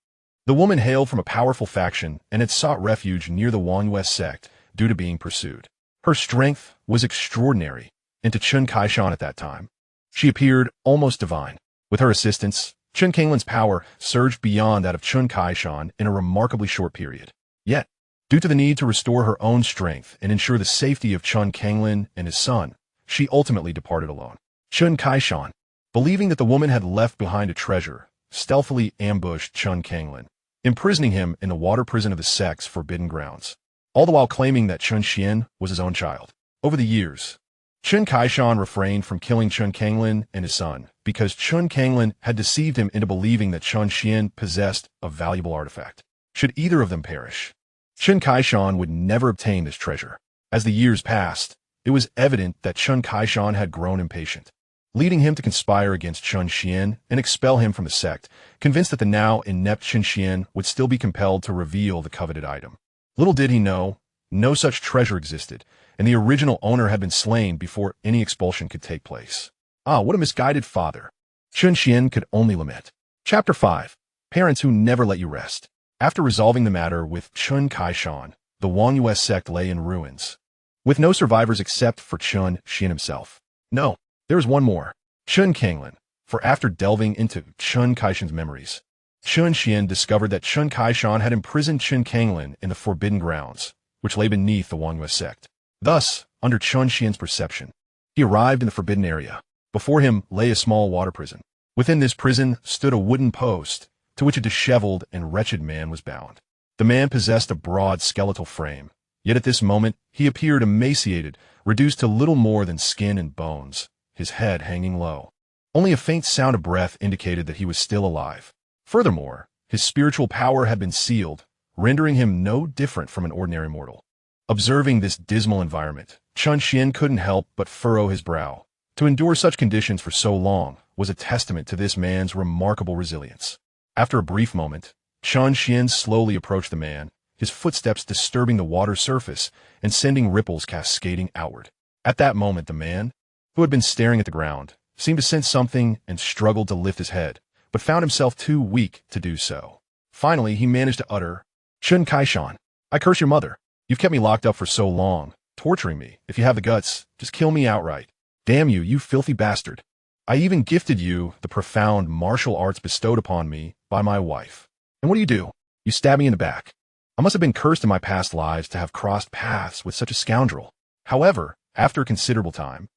the woman hailed from a powerful faction and had sought refuge near the Yuxian Sect due to being pursued. Her strength was extraordinary, and to Chen Kaishan at that time, she appeared almost divine. With her assistance, Chen Kanglan's power surged beyond that of Chen Kaishan in a remarkably short period. Yet, due to the need to restore her own strength and ensure the safety of Chen Kanglan and his son, she ultimately departed alone. Chen Kaishan, believing that the woman had left behind a treasure, stealthily ambushed Chen Kanglan, imprisoning him in the water prison of the sect's forbidden grounds, all the while claiming that Chen Xuan was his own child. Over the years, Chen Kaishan refrained from killing Chen Kanglan and his son because Chen Kanglan had deceived him into believing that Chen Xuan possessed a valuable artifact. Should either of them perish, Chen Kaishan would never obtain this treasure. As the years passed, it was evident that Chen Kaishan had grown impatient, leading him to conspire against Chen Xuan and expel him from the sect, convinced that the now inept Chen Xuan would still be compelled to reveal the coveted item. Little did he know, no such treasure existed, and the original owner had been slain before any expulsion could take place. Ah, what a misguided father. Chen Xuan could only lament. Chapter 5. Parents who never let you rest. After resolving the matter with Chen Kaishan, the Yuxian Sect lay in ruins, with no survivors except for Chen Xuan himself. No, there was one more. Chen Kanglan, for after delving into Chen Kaishan's memories, Chen Xuan discovered that Chen Kaishan had imprisoned Chen Kanglan in the forbidden grounds, which lay beneath the Yuxian Sect. Thus, under Chen Xuan's perception, he arrived in the forbidden area. Before him lay a small water prison. Within this prison stood a wooden post, to which a disheveled and wretched man was bound. The man possessed a broad skeletal frame, yet at this moment he appeared emaciated, reduced to little more than skin and bones, his head hanging low. Only a faint sound of breath indicated that he was still alive. Furthermore, his spiritual power had been sealed, rendering him no different from an ordinary mortal. Observing this dismal environment, Chen Xuan couldn't help but furrow his brow. To endure such conditions for so long was a testament to this man's remarkable resilience. After a brief moment, Chen Xuan slowly approached the man, his footsteps disturbing the water's surface and sending ripples cascading outward. At that moment, the man, who had been staring at the ground, seemed to sense something and struggled to lift his head, but found himself too weak to do so. Finally, he managed to utter, "Chen Kaishan, I curse your mother. You've kept me locked up for so long, torturing me. If you have the guts, just kill me outright. Damn you, you filthy bastard. I even gifted you the profound martial arts bestowed upon me by my wife. And what do? You stab me in the back. I must have been cursed in my past lives to have crossed paths with such a scoundrel." However, after a considerable time,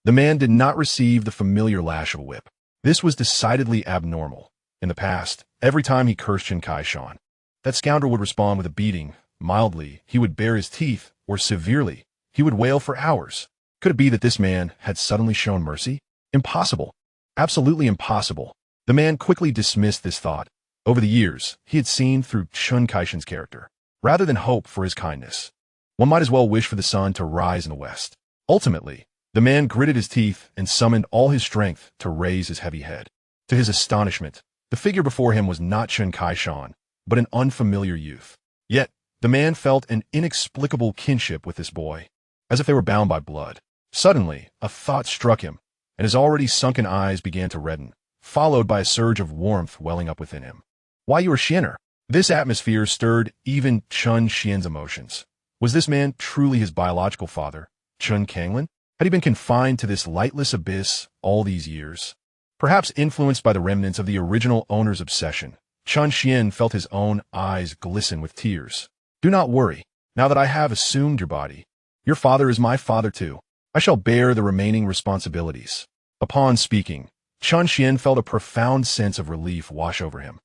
the man did not receive the familiar lash of a whip. This was decidedly abnormal. In the past, every time he cursed Chen Kaishan, that scoundrel would respond with a beating. Mildly, he would bare his teeth, or severely, he would wail for hours. Could it be that this man had suddenly shown mercy? Impossible. Absolutely impossible. The man quickly dismissed this thought. Over the years, he had seen through Chen Kaishan's character. Rather than hope for his kindness, one might as well wish for the sun to rise in the west. Ultimately, the man gritted his teeth and summoned all his strength to raise his heavy head. To his astonishment, the figure before him was not Chen Kaishan, but an unfamiliar youth. Yet, the man felt an inexplicable kinship with this boy, as if they were bound by blood. Suddenly, a thought struck him, and his already sunken eyes began to redden, followed by a surge of warmth welling up within him. "Why, you are Xianer." This atmosphere stirred even Chen Xuan's emotions. Was this man truly his biological father, Chen Kanglan? Had he been confined to this lightless abyss all these years? Perhaps influenced by the remnants of the original owner's obsession, Chen Xuan felt his own eyes glisten with tears. "Do not worry. Now that I have assumed your body, your father is my father too. I shall bear the remaining responsibilities." Upon speaking, Chen Xuan felt a profound sense of relief wash over him,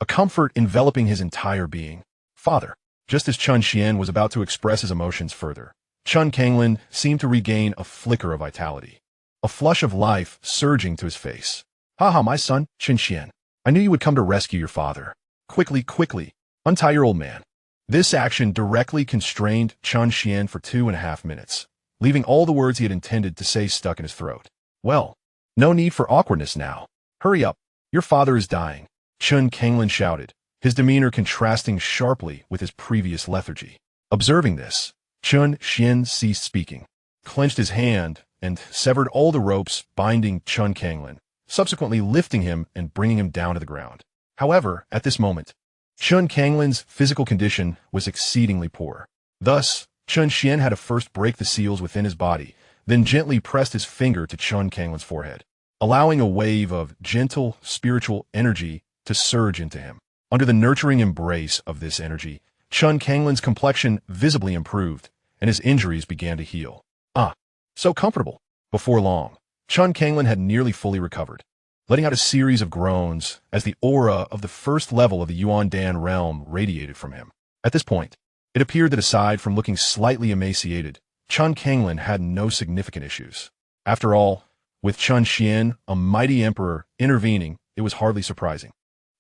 a comfort enveloping his entire being. "Father." Just as Chen Xuan was about to express his emotions further, Chen Kanglan seemed to regain a flicker of vitality, a flush of life surging to his face. "Haha, my son, Chen Xuan. I knew you would come to rescue your father. Quickly, untie your old man." This action directly constrained Chen Xuan for 2.5 minutes, leaving all the words he had intended to say stuck in his throat. "Well, no need for awkwardness now. Hurry up, your father is dying," Chen Kanglan shouted, his demeanor contrasting sharply with his previous lethargy. Observing this, Chen Xuan ceased speaking, clenched his hand, and severed all the ropes binding Chen Kanglin, subsequently lifting him and bringing him down to the ground. However, at this moment, Chen Kanglin's physical condition was exceedingly poor. Thus, Chen Xuan had to first break the seals within his body, then gently pressed his finger to Chen Kanglin's forehead, allowing a wave of gentle, spiritual energy to surge into him. Under the nurturing embrace of this energy, Chen Kanglin's complexion visibly improved, and his injuries began to heal. So comfortable. Before long, Chen Kanglin had nearly fully recovered, letting out a series of groans as the aura of the first level of the Yuan Dan realm radiated from him. At this point, it appeared that aside from looking slightly emaciated, Chen Kanglin had no significant issues. After all, with Chen Xuan, a mighty emperor, intervening, it was hardly surprising.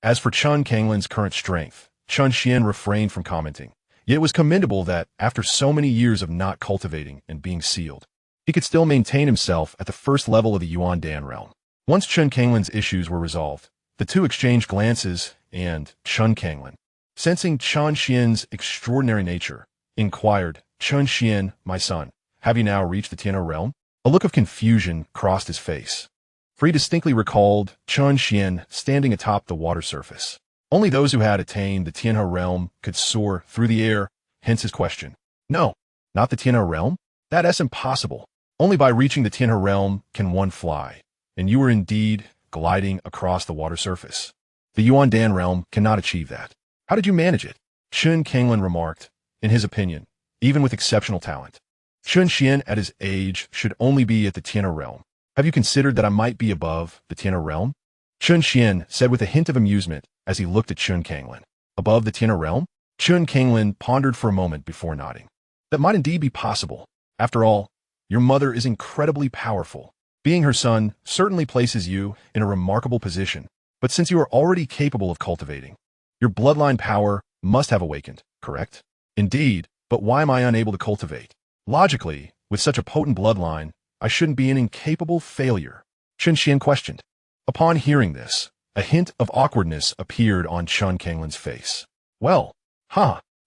As for Chen Kanglin's current strength, Chen Xuan refrained from commenting, yet it was commendable that, after so many years of not cultivating and being sealed, he could still maintain himself at the first level of the Yuan Dan realm. Once Chen Kanglin's issues were resolved, the two exchanged glances, and Chen Kanglin, sensing Chen Xuan's extraordinary nature, inquired, "Chen Xuan, my son, have you now reached the Tianhe realm?" A look of confusion crossed his face, for he distinctly recalled Chen Xuan standing atop the water surface. Only those who had attained the Tianhe realm could soar through the air, hence his question. "No, not the Tianhe realm? That's impossible. Only by reaching the Tianhe realm can one fly, and you were indeed gliding across the water surface. The Yuan Dan realm cannot achieve that. How did you manage it?" Chen Kanglin remarked, in his opinion, even with exceptional talent, Chen Xuan at his age should only be at the Tianhe realm. "Have you considered that I might be above the Tianhe realm?" Chen Xuan said with a hint of amusement as he looked at Chen Kanglin. "Above the Tianhe realm?" Chen Kanglin pondered for a moment before nodding. "That might indeed be possible. After all, your mother is incredibly powerful. Being her son certainly places you in a remarkable position, but since you are already capable of cultivating, your bloodline power must have awakened, correct?" "Indeed, but why am I unable to cultivate? Logically, with such a potent bloodline, I shouldn't be an incapable failure," Chen Xuan questioned. Upon hearing this, a hint of awkwardness appeared on Chen Kanglin's face.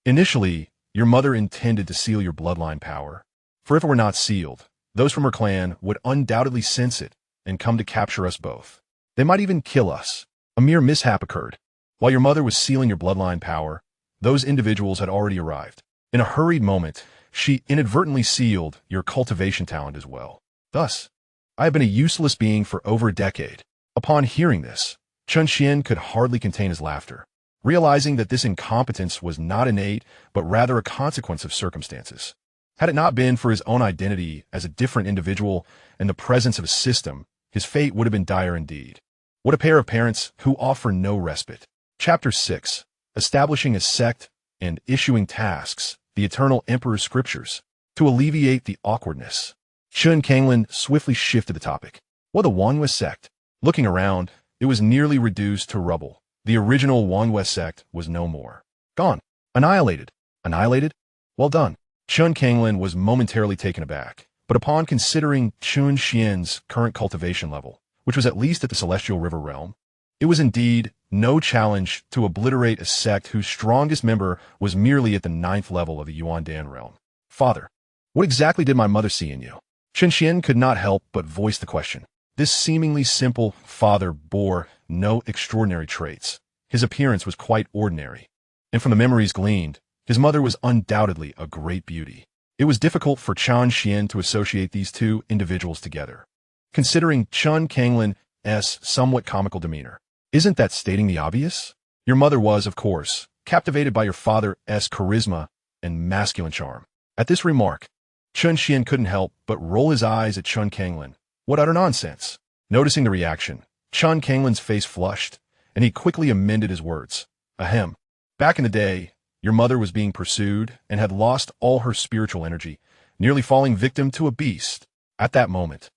Initially, your mother intended to seal your bloodline power, for if it were not sealed, those from her clan would undoubtedly sense it and come to capture us both. They might even kill us. A mere mishap occurred. While your mother was sealing your bloodline power, those individuals had already arrived. In a hurried moment, she inadvertently sealed your cultivation talent as well. Thus, I have been a useless being for over a decade. Upon hearing this, Chen Xuan could hardly contain his laughter, realizing that this incompetence was not innate, but rather a consequence of circumstances. Had it not been for his own identity as a different individual and the presence of a system, his fate would have been dire indeed. What a pair of parents who offer no respite. Chapter 6. Establishing a sect and issuing tasks, the Eternal Emperor's scriptures, to alleviate the awkwardness. Chen Kanglin swiftly shifted the topic. What the Wanhua sect? Looking around, it was nearly reduced to rubble. The original Wanhua sect was no more. Gone. Annihilated. Annihilated? Well done. Chen Kanglin was momentarily taken aback, but upon considering Chen Xuan's current cultivation level, which was at least at the Celestial River realm, it was indeed no challenge to obliterate a sect whose strongest member was merely at the 9th level of the Yuan Dan realm. "Father, what exactly did my mother see in you?" Chen Xuan could not help but voice the question. This seemingly simple father bore no extraordinary traits. His appearance was quite ordinary, and from the memories gleaned, his mother was undoubtedly a great beauty. It was difficult for Chen Xuan to associate these two individuals together, considering Chen Kanglin's somewhat comical demeanor. Isn't that stating the obvious? Your mother was, of course, captivated by your father's charisma and masculine charm. At this remark, Chen Xuan couldn't help but roll his eyes at Chen Kanglin. What utter nonsense! Noticing the reaction, Chen Kanglin's face flushed, and he quickly amended his words. Ahem. Back in the day, your mother was being pursued and had lost all her spiritual energy, nearly falling victim to a beast. At that moment,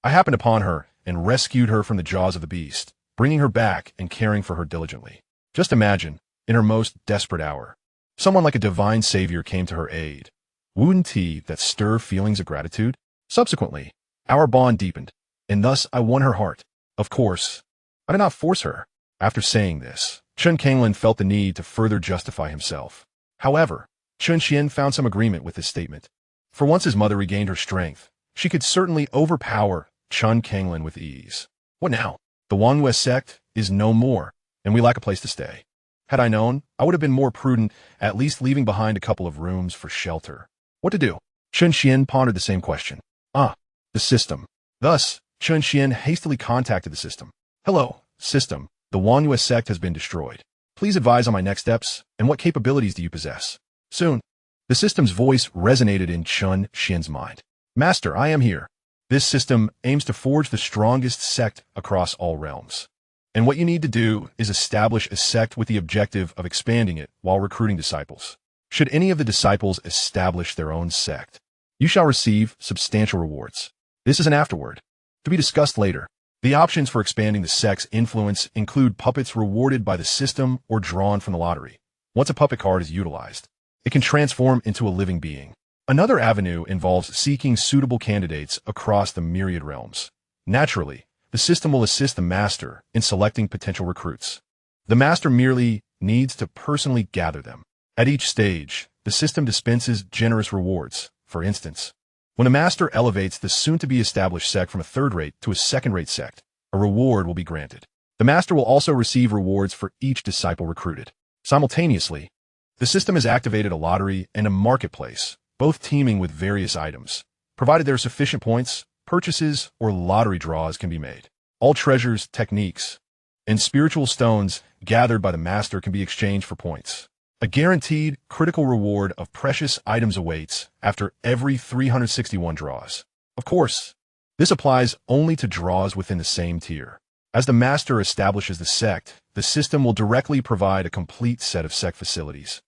I happened upon her and rescued her from the jaws of the beast, bringing her back and caring for her diligently. Just imagine, in her most desperate hour, someone like a divine savior came to her aid. Wouldn't he that stir feelings of gratitude? Subsequently, our bond deepened, and thus I won her heart. Of course, I did not force her. After saying this, Chen Kanglin felt the need to further justify himself. However, Chen Xuan found some agreement with this statement. For once his mother regained her strength, she could certainly overpower Chen Xuan with ease. What now? The Yuxian Sect is no more, and we lack a place to stay. Had I known, I would have been more prudent, at least leaving behind a couple of rooms for shelter. What to do? Chen Xuan pondered the same question. The system. Thus, Chen Xuan hastily contacted the system. Hello, system. The Yuxian Sect has been destroyed. Please advise on my next steps, and what capabilities do you possess? Soon. The system's voice resonated in Chen Xuan's mind. Master, I am here. This system aims to forge the strongest sect across all realms. And what you need to do is establish a sect with the objective of expanding it while recruiting disciples. Should any of the disciples establish their own sect, you shall receive substantial rewards. This is an afterword, to be discussed later. The options for expanding the sect's influence include puppets rewarded by the system or drawn from the lottery. Once a puppet card is utilized, it can transform into a living being. Another avenue involves seeking suitable candidates across the myriad realms. Naturally, the system will assist the master in selecting potential recruits. The master merely needs to personally gather them. At each stage, the system dispenses generous rewards. For instance, when the master elevates the soon-to-be established sect from a third-rate to a second-rate sect, a reward will be granted. The master will also receive rewards for each disciple recruited. Simultaneously, the system has activated a lottery and a marketplace, both teeming with various items. Provided there are sufficient points, purchases or lottery draws can be made. All treasures, techniques, and spiritual stones gathered by the master can be exchanged for points. A guaranteed critical reward of precious items awaits after every 361 draws. Of course, this applies only to draws within the same tier. As the master establishes the sect, the system will directly provide a complete set of sect facilities,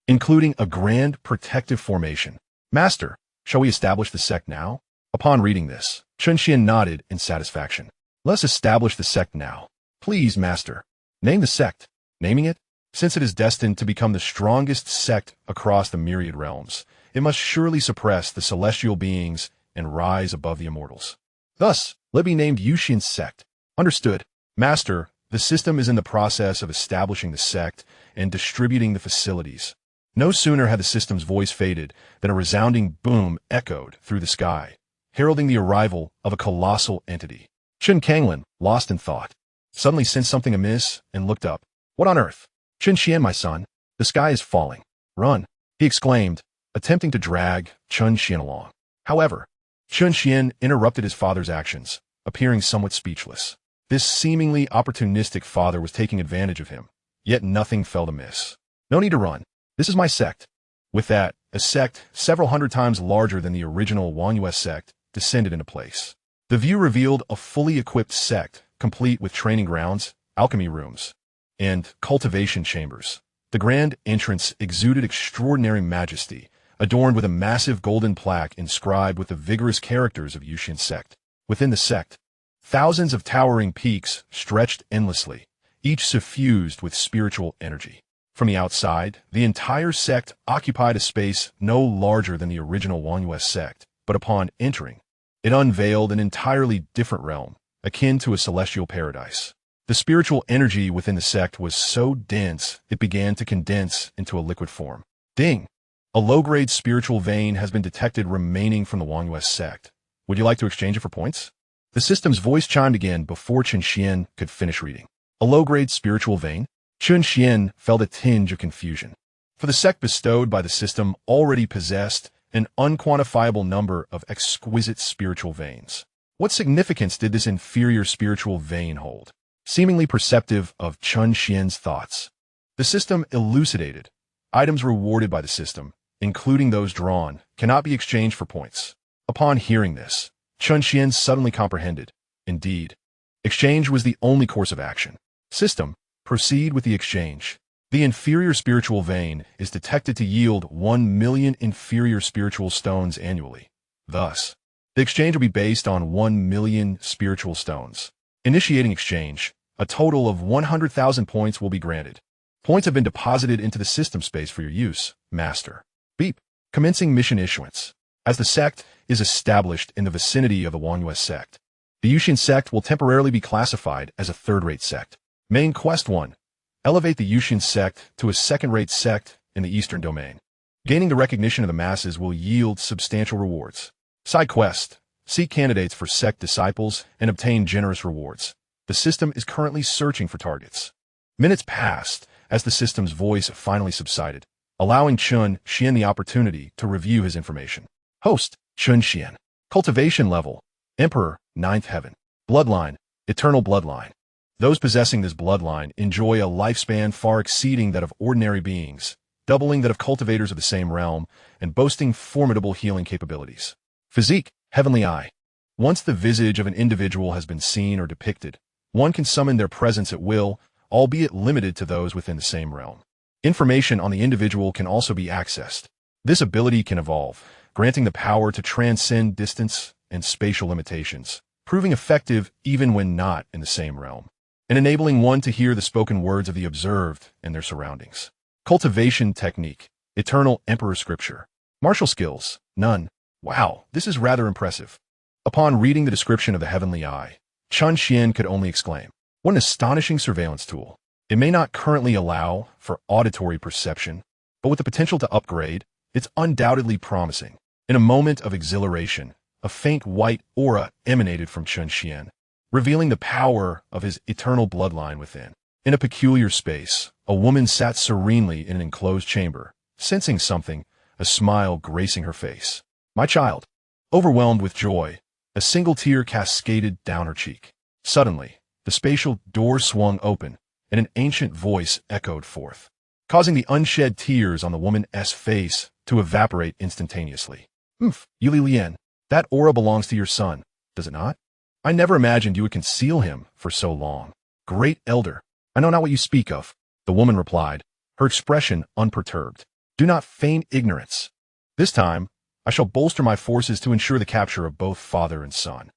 including a grand protective formation. Master, shall we establish the sect now? Upon reading this, Chen Xuan nodded in satisfaction. Let's establish the sect now. Please, master, name the sect. Naming it? Since it is destined to become the strongest sect across the myriad realms, it must surely suppress the celestial beings and rise above the immortals. Thus, let it be named Yuxian Sect. Understood. Master, the system is in the process of establishing the sect and distributing the facilities. No sooner had the system's voice faded than a resounding boom echoed through the sky, heralding the arrival of a colossal entity. Chen Xuan, lost in thought, suddenly sensed something amiss and looked up. What on earth? Chen Xuan, my son, the sky is falling. Run, he exclaimed, attempting to drag Chen Xuan along. However, Chen Xuan interrupted his father's actions, appearing somewhat speechless. This seemingly opportunistic father was taking advantage of him, yet nothing felt amiss. No need to run. This is my sect. With that, a sect several hundred times larger than the original Yuxian Sect descended into place. The view revealed a fully equipped sect, complete with training grounds, alchemy rooms, and cultivation chambers. The grand entrance exuded extraordinary majesty, adorned with a massive golden plaque inscribed with the vigorous characters of Yuxian Sect. Within the sect, thousands of towering peaks stretched endlessly, each suffused with spiritual energy. From the outside, the entire sect occupied a space no larger than the original Yuxian Sect, but upon entering, it unveiled an entirely different realm, akin to a celestial paradise. The spiritual energy within the sect was so dense it began to condense into a liquid form. Ding! A low-grade spiritual vein has been detected remaining from the Yuxian Sect. Would you like to exchange it for points? The system's voice chimed again before Chen Xuan could finish reading. A low-grade spiritual vein? Chen Xuan felt a tinge of confusion. For the sect bestowed by the system already possessed an unquantifiable number of exquisite spiritual veins. What significance did this inferior spiritual vein hold? Seemingly perceptive of Chen Xuan's thoughts, the system elucidated. Items rewarded by the system, including those drawn, cannot be exchanged for points. Upon hearing this, Chen Xuan suddenly comprehended. Indeed, exchange was the only course of action. System, proceed with the exchange. The inferior spiritual vein is detected to yield 1 million inferior spiritual stones annually. Thus, the exchange will be based on 1 million spiritual stones. Initiating exchange, a total of 100,000 points will be granted. Points have been deposited into the system space for your use, Master. Beep. Commencing mission issuance. As the sect is established in the vicinity of the Yuxian Sect, the Yuxian Sect will temporarily be classified as a third-rate sect. Main Quest 1. Elevate the Yuxian Sect to a second-rate sect in the Eastern Domain. Gaining the recognition of the masses will yield substantial rewards. Side quest. Seek candidates for sect disciples and obtain generous rewards. The system is currently searching for targets. Minutes passed as the system's voice finally subsided, allowing Chen Xuan the opportunity to review his information. Host, Chen Xuan. Cultivation level, Emperor, 9th Heaven. Bloodline, Eternal Bloodline. Those possessing this bloodline enjoy a lifespan far exceeding that of ordinary beings, doubling that of cultivators of the same realm, and boasting formidable healing capabilities. Physique, Heavenly Eye. Once the visage of an individual has been seen or depicted, one can summon their presence at will, albeit limited to those within the same realm. Information on the individual can also be accessed. This ability can evolve, granting the power to transcend distance and spatial limitations, proving effective even when not in the same realm, and enabling one to hear the spoken words of the observed and their surroundings. Cultivation technique, Eternal Emperor Scripture. Martial skills, none. Wow, this is rather impressive. Upon reading the description of the Heavenly Eye, Chen Xuan could only exclaim, what an astonishing surveillance tool. It may not currently allow for auditory perception, but with the potential to upgrade, it's undoubtedly promising. In a moment of exhilaration, a faint white aura emanated from Chen Xuan, revealing the power of his eternal bloodline within. In a peculiar space, a woman sat serenely in an enclosed chamber, sensing something, a smile gracing her face. My child. Overwhelmed with joy, a single tear cascaded down her cheek. Suddenly, the spatial door swung open, and an ancient voice echoed forth, causing the unshed tears on the woman's face to evaporate instantaneously. Yuli Lian, that aura belongs to your son, does it not? I never imagined you would conceal him for so long. Great elder, I know not what you speak of, the woman replied, her expression unperturbed. Do not feign ignorance. This time, I shall bolster my forces to ensure the capture of both father and son.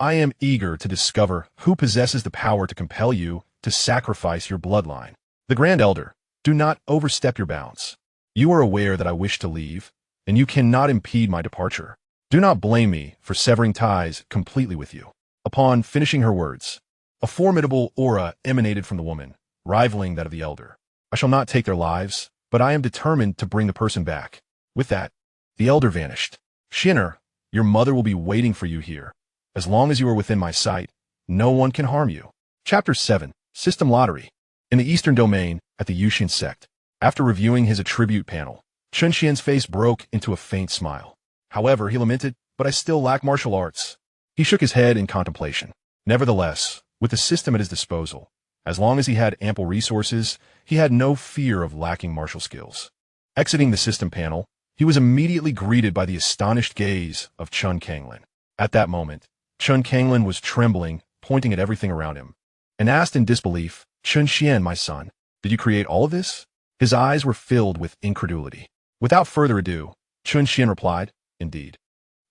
I am eager to discover who possesses the power to compel you to sacrifice your bloodline. The Grand Elder, do not overstep your bounds. You are aware that I wish to leave, and you cannot impede my departure. Do not blame me for severing ties completely with you. Upon finishing her words, a formidable aura emanated from the woman, rivaling that of the elder. I shall not take their lives, but I am determined to bring the person back. With that, the elder vanished. Shinner, your mother will be waiting for you here. As long as you are within my sight, no one can harm you. Chapter 7, System Lottery. In the Eastern Domain, at the Yuxian Sect, after reviewing his attribute panel, Chen Xuan's face broke into a faint smile. However, he lamented, but I still lack martial arts. He shook his head in contemplation. Nevertheless, with the system at his disposal, as long as he had ample resources, he had no fear of lacking martial skills. Exiting the system panel, he was immediately greeted by the astonished gaze of Chen Kanglin. At that moment, Chen Kanglin was trembling, pointing at everything around him, and asked in disbelief, Chen Xuan, my son, did you create all of this? His eyes were filled with incredulity. Without further ado, Chen Xuan replied, indeed.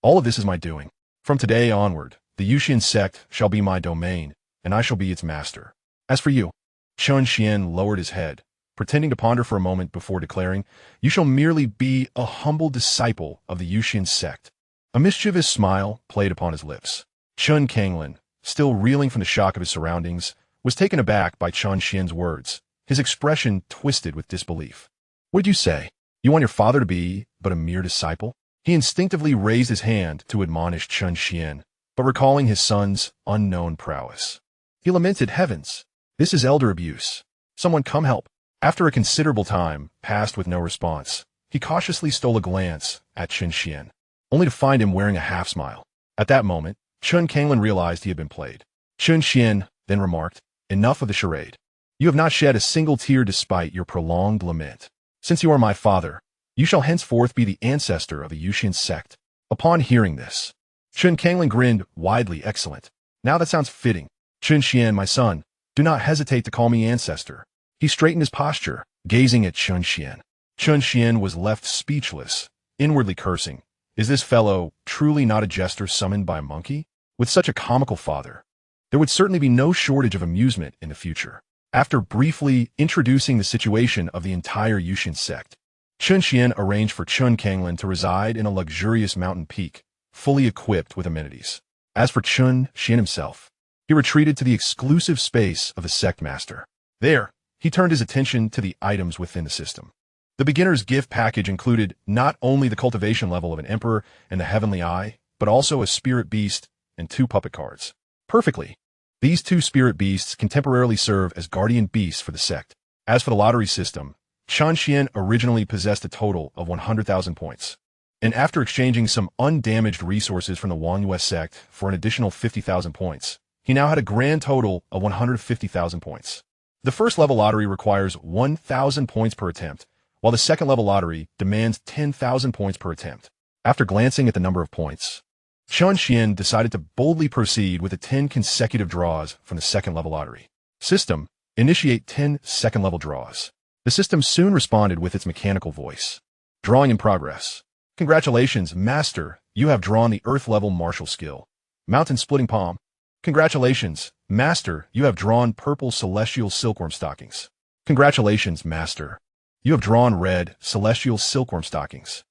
All of this is my doing. From today onward, the Yuxian Sect shall be my domain, and I shall be its master. As for you, Chen Xuan lowered his head, pretending to ponder for a moment before declaring, you shall merely be a humble disciple of the Yuxian Sect. A mischievous smile played upon his lips. Chen Kanglin, still reeling from the shock of his surroundings, was taken aback by Chen Xuan's words, his expression twisted with disbelief. What did you say? You want your father to be but a mere disciple? He instinctively raised his hand to admonish Chen Xuan, but recalling his son's unknown prowess, he lamented, heavens, this is elder abuse. Someone come help. After a considerable time passed with no response, he cautiously stole a glance at Chen Xuan, only to find him wearing a half-smile. At that moment, Chen Kanglin realized he had been played. Chen Xuan then remarked, enough of the charade. You have not shed a single tear despite your prolonged lament. Since you are my father, you shall henceforth be the ancestor of the Yuxian Sect. Upon hearing this, Chen Kanglin grinned widely. Excellent. Now that sounds fitting. Chen Xuan, my son, do not hesitate to call me ancestor. He straightened his posture, gazing at Chen Xuan. Chen Xuan was left speechless, inwardly cursing. Is this fellow truly not a jester summoned by a monkey? With such a comical father, there would certainly be no shortage of amusement in the future. After briefly introducing the situation of the entire Yuxian Sect, Chen Xuan arranged for Chen Kanglin to reside in a luxurious mountain peak, fully equipped with amenities. As for Chen Xuan himself, he retreated to the exclusive space of the sect master. There, he turned his attention to the items within the system. The beginner's gift package included not only the cultivation level of an emperor and the heavenly eye, but also a spirit beast and 2 puppet cards. Perfectly. These 2 spirit beasts can temporarily serve as guardian beasts for the sect. As for the lottery system, Chen Xuan originally possessed a total of 100,000 points. And after exchanging some undamaged resources from the Yuxian Sect for an additional 50,000 points, he now had a grand total of 150,000 points. The first level lottery requires 1,000 points per attempt, while the second level lottery demands 10,000 points per attempt. After glancing at the number of points, Chen Xuan decided to boldly proceed with the 10 consecutive draws from the second level lottery. System, initiate 10 second level draws. The system soon responded with its mechanical voice. Drawing in progress. Congratulations, Master, you have drawn the Earth level martial skill. Mountain splitting palm. Congratulations, Master, you have drawn purple celestial silkworm stockings. Congratulations, Master. You have drawn red celestial silkworm stockings.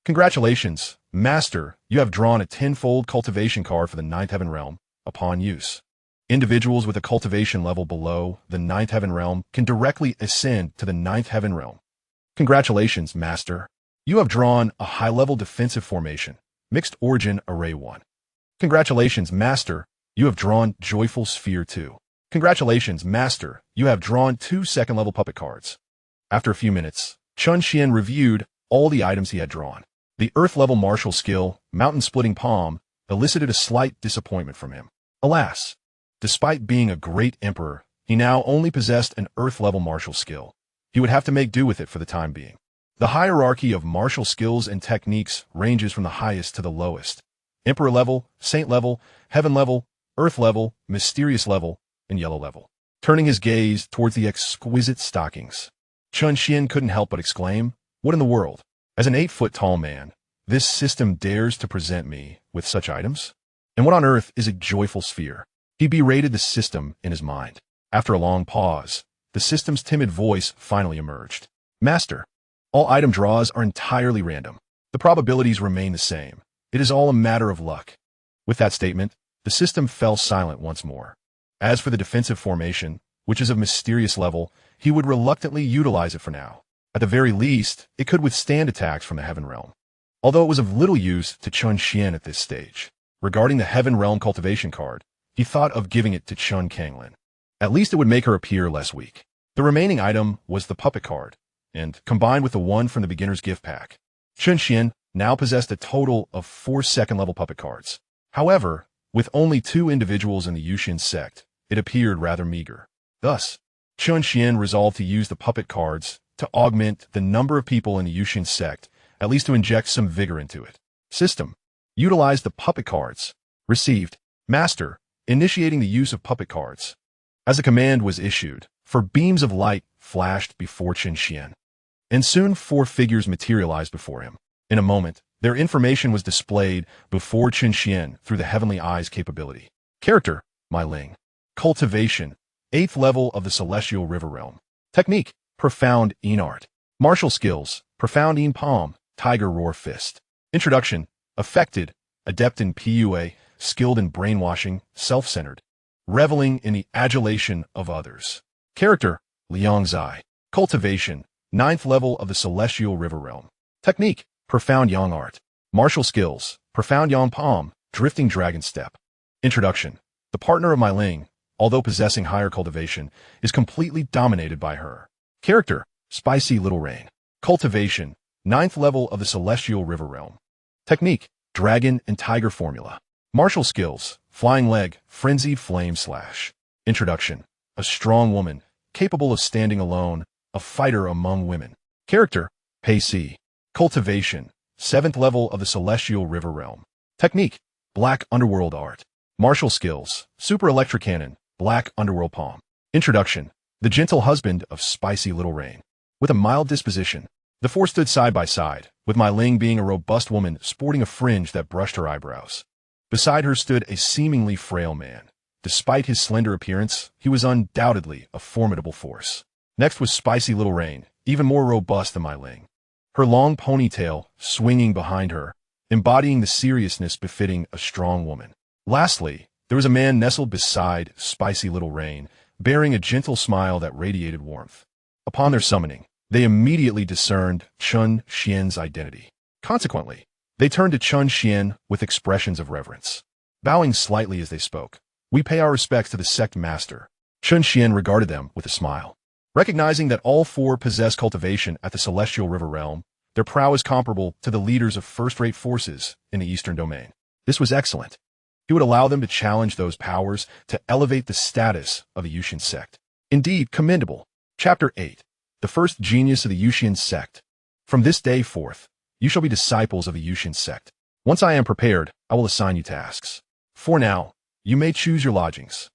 Congratulations, Master, you have drawn a 10-fold cultivation card for the 9th heaven realm upon use. Individuals with a cultivation level below the 9th heaven realm can directly ascend to the 9th heaven realm. Congratulations, Master. You have drawn a high-level defensive formation, mixed origin array 1. Congratulations, Master. You have drawn Joyful Sphere 2. Congratulations, Master. You have drawn 2 second-level puppet cards. After a few minutes, Chen Xuan reviewed all the items he had drawn. The Earth-level martial skill, Mountain Splitting Palm, elicited a slight disappointment from him. Alas, despite being a great emperor, he now only possessed an Earth-level martial skill. He would have to make do with it for the time being. The hierarchy of martial skills and techniques ranges from the highest to the lowest. Emperor level, Saint level, Heaven level, Earth level, Mysterious level, and Yellow level. Turning his gaze towards the exquisite stockings, Chen Xuan couldn't help but exclaim, "What in the world? As an 8-foot-tall man, this system dares to present me with such items? And what on earth is a joyful sphere?" He berated the system in his mind. After a long pause, the system's timid voice finally emerged. "Master, all item draws are entirely random. The probabilities remain the same. It is all a matter of luck." With that statement, the system fell silent once more. As for the defensive formation, which is of mysterious level, he would reluctantly utilize it for now. At the very least, it could withstand attacks from the Heaven Realm. Although it was of little use to Chen Xuan at this stage. Regarding the Heaven Realm cultivation card, he thought of giving it to Chen Kanglin. At least it would make her appear less weak. The remaining item was the puppet card, and combined with the one from the beginner's gift pack, Chen Xuan now possessed a total of 4 second-level puppet cards. However, with only 2 individuals in the Yuxian Sect, it appeared rather meager. Thus, Chen Xuan resolved to use the puppet cards to augment the number of people in the Yuxian Sect, at least to inject some vigor into it. System. Utilize the puppet cards. Received. Master. Initiating the use of puppet cards. As a command was issued, 4 beams of light flashed before Chen Xuan. And soon 4 figures materialized before him. In a moment, their information was displayed before Chen Xuan through the Heavenly Eye's capability. Character. My Ling. Cultivation. 8th level of the Celestial River Realm. Technique. Profound Een Art. Martial skills. Profound Een Palm. Tiger Roar Fist. Introduction. Affected. Adept in PUA. Skilled in brainwashing. Self-centered. Reveling in the adulation of others. Character. Liang Zai. Cultivation. 9th level of the Celestial River Realm. Technique. Profound Yang Art. Martial skills. Profound Yang Palm. Drifting Dragon Step. Introduction. The partner of my Ling, although possessing higher cultivation, is completely dominated by her. Character. Spicy Little Rain. Cultivation. 9th level of the Celestial River Realm. Technique. Dragon and Tiger Formula. Martial skills. Flying Leg. Frenzied Flame Slash. Introduction. A strong woman, capable of standing alone, a fighter among women. Character. Pei Si. Cultivation. 7th level of the Celestial River Realm. Technique. Black Underworld Art. Martial skills. Super Electric Cannon. Black Underworld Palm. Introduction. The gentle husband of Spicy Little Rain. With a mild disposition, the 4 stood side by side, with my Ling being a robust woman sporting a fringe that brushed her eyebrows. Beside her stood a seemingly frail man. Despite his slender appearance, he was undoubtedly a formidable force. Next was Spicy Little Rain, even more robust than my Ling. Her long ponytail swinging behind her, embodying the seriousness befitting a strong woman. Lastly, there was a man nestled beside Spicy Little Rain, bearing a gentle smile that radiated warmth. Upon their summoning, They immediately discerned Chen Xuan's identity. Consequently, they turned to Chen Xuan with expressions of reverence. Bowing slightly as they spoke, "We pay our respects to the sect master." Chen Xuan regarded them with a smile. Recognizing that all four possess cultivation at the Celestial River Realm, their prowess comparable to the leaders of first-rate forces in the Eastern Domain. This was excellent. He would allow them to challenge those powers to elevate the status of the Yuxian Sect. Indeed, commendable. Chapter 8. The First Genius of the Yuxian Sect. From this day forth, you shall be disciples of the Yuxian Sect. Once I am prepared, I will assign you tasks. For now, you may choose your lodgings.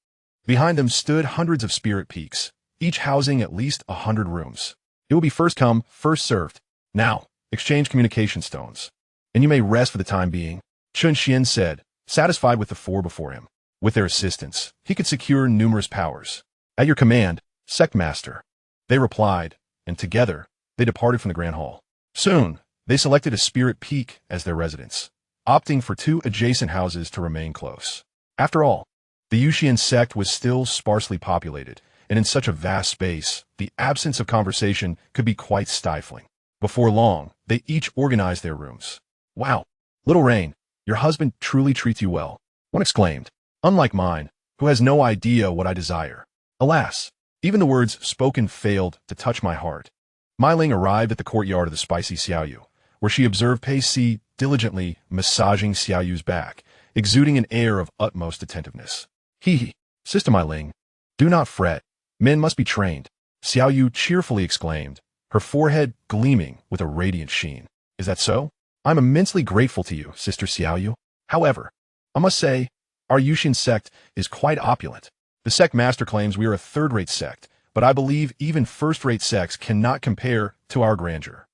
Behind them stood hundreds of spirit peaks, each housing at least 100 rooms. It will be first come, first served. Now, exchange communication stones. And you may rest for the time being, Chen Xuan said, satisfied with the four before him. With their assistance, he could secure numerous powers. At your command, Sect Master. They replied, and together, they departed from the Grand Hall. Soon, they selected a spirit peak as their residence, opting for 2 adjacent houses to remain close. After all, the Yuxian Sect was still sparsely populated, and in such a vast space, the absence of conversation could be quite stifling. Before long, they each organized their rooms. Wow, Little Rain, your husband truly treats you well, one exclaimed. Unlike mine, who has no idea what I desire. Alas, even the words spoken failed to touch my heart. Mai Ling arrived at the courtyard of the spicy Xiaoyu, where she observed Pei Si diligently massaging Xiaoyu's back, exuding an air of utmost attentiveness. Hee, Sister Mai Ling, do not fret. Men must be trained, Xiaoyu cheerfully exclaimed, her forehead gleaming with a radiant sheen. Is that so? I'm immensely grateful to you, Sister Xiaoyu. However, I must say, our Yuxian sect is quite opulent. The sect master claims we are a third-rate sect, but I believe even first-rate sects cannot compare to our grandeur.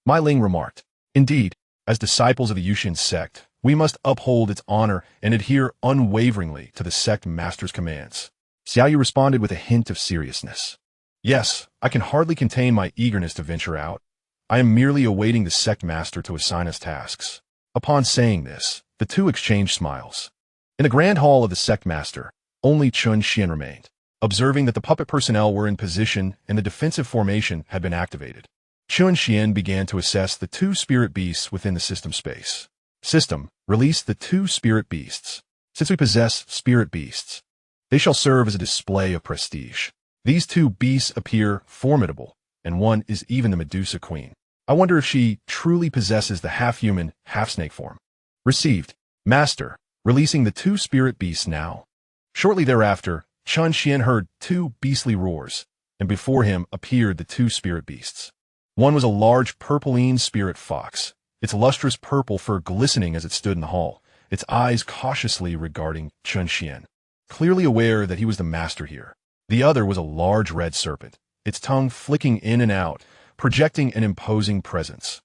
Mai Ling remarked, indeed, as disciples of the Yuxian sect, we must uphold its honor and adhere unwaveringly to the sect master's commands. Xiaoyu responded with a hint of seriousness. Yes, I can hardly contain my eagerness to venture out. I am merely awaiting the sect master to assign us tasks. Upon saying this, the two exchanged smiles. In the grand hall of the sect master, only Chen Xuan remained, observing that the puppet personnel were in position and the defensive formation had been activated. Chen Xuan began to assess the 2 spirit beasts within the system space. System, release the 2 spirit beasts. Since we possess spirit beasts, they shall serve as a display of prestige. These 2 beasts appear formidable, and one is even the Medusa Queen. I wonder if she truly possesses the half-human, half-snake form. Received. Master, releasing the 2 spirit beasts now. Shortly thereafter, Chen Xuan heard 2 beastly roars, and before him appeared the 2 spirit beasts. One was a large purpline spirit fox, its lustrous purple fur glistening as it stood in the hall, its eyes cautiously regarding Chen Xuan, clearly aware that he was the master here. The other was a large red serpent, its tongue flicking in and out, projecting an imposing presence.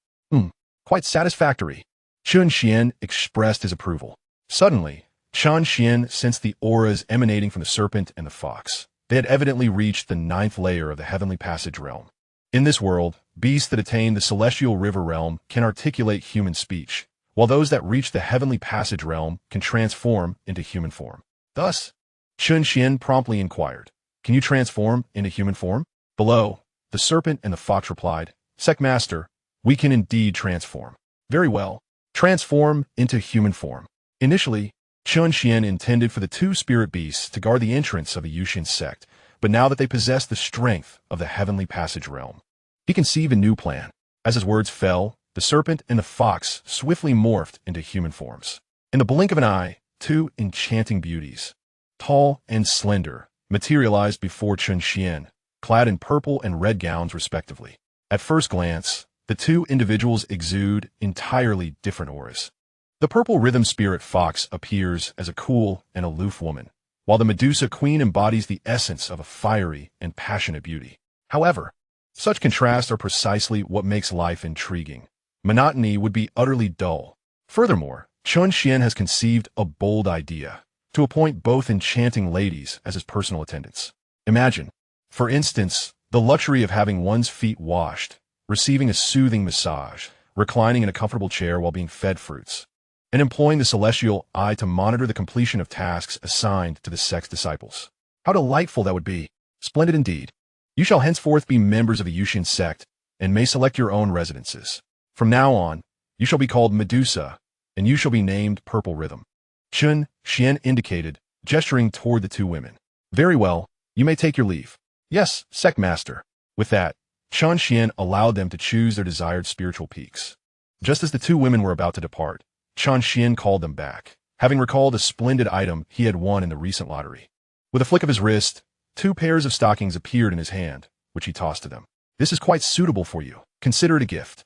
Quite satisfactory. Chen Xuan expressed his approval. Suddenly, Chen Xuan sensed the auras emanating from the serpent and the fox. They had evidently reached the 9th layer of the Heavenly Passage Realm. In this world, beasts that attain the Celestial River Realm can articulate human speech, while those that reach the Heavenly Passage Realm can transform into human form. Thus, Chen Xuan promptly inquired, can you transform into human form? Below, the serpent and the fox replied, Sect Master, we can indeed transform. Very well. Transform into human form. Initially, Chen Xuan intended for the 2 spirit beasts to guard the entrance of the Yuxian Sect, but now that they possessed the strength of the Heavenly Passage Realm, he conceived a new plan. As his words fell, the serpent and the fox swiftly morphed into human forms. In the blink of an eye, 2 enchanting beauties, tall and slender, materialized before Chen Xuan, clad in purple and red gowns respectively. At first glance, the 2 individuals exude entirely different auras. The purple rhythm spirit fox appears as a cool and aloof woman, while the Medusa Queen embodies the essence of a fiery and passionate beauty. However, such contrasts are precisely what makes life intriguing. Monotony would be utterly dull. Furthermore, Chen Xuan has conceived a bold idea, to appoint both enchanting ladies as his personal attendants. Imagine, for instance, the luxury of having one's feet washed, receiving a soothing massage, reclining in a comfortable chair while being fed fruits, and employing the celestial eye to monitor the completion of tasks assigned to the sect's disciples. How delightful that would be! Splendid indeed. You shall henceforth be members of the Yuxian Sect, and may select your own residences. From now on, you shall be called Medusa, and you shall be named Purple Rhythm." Chen Xuan indicated, gesturing toward the two women. "Very well, you may take your leave." "Yes, Sect Master." With that, Chen Xuan allowed them to choose their desired spiritual peaks. Just as the two women were about to depart, Chen Xuan called them back, having recalled a splendid item he had won in the recent lottery. With a flick of his wrist, 2 pairs of stockings appeared in his hand, which he tossed to them. "This is quite suitable for you. Consider it a gift."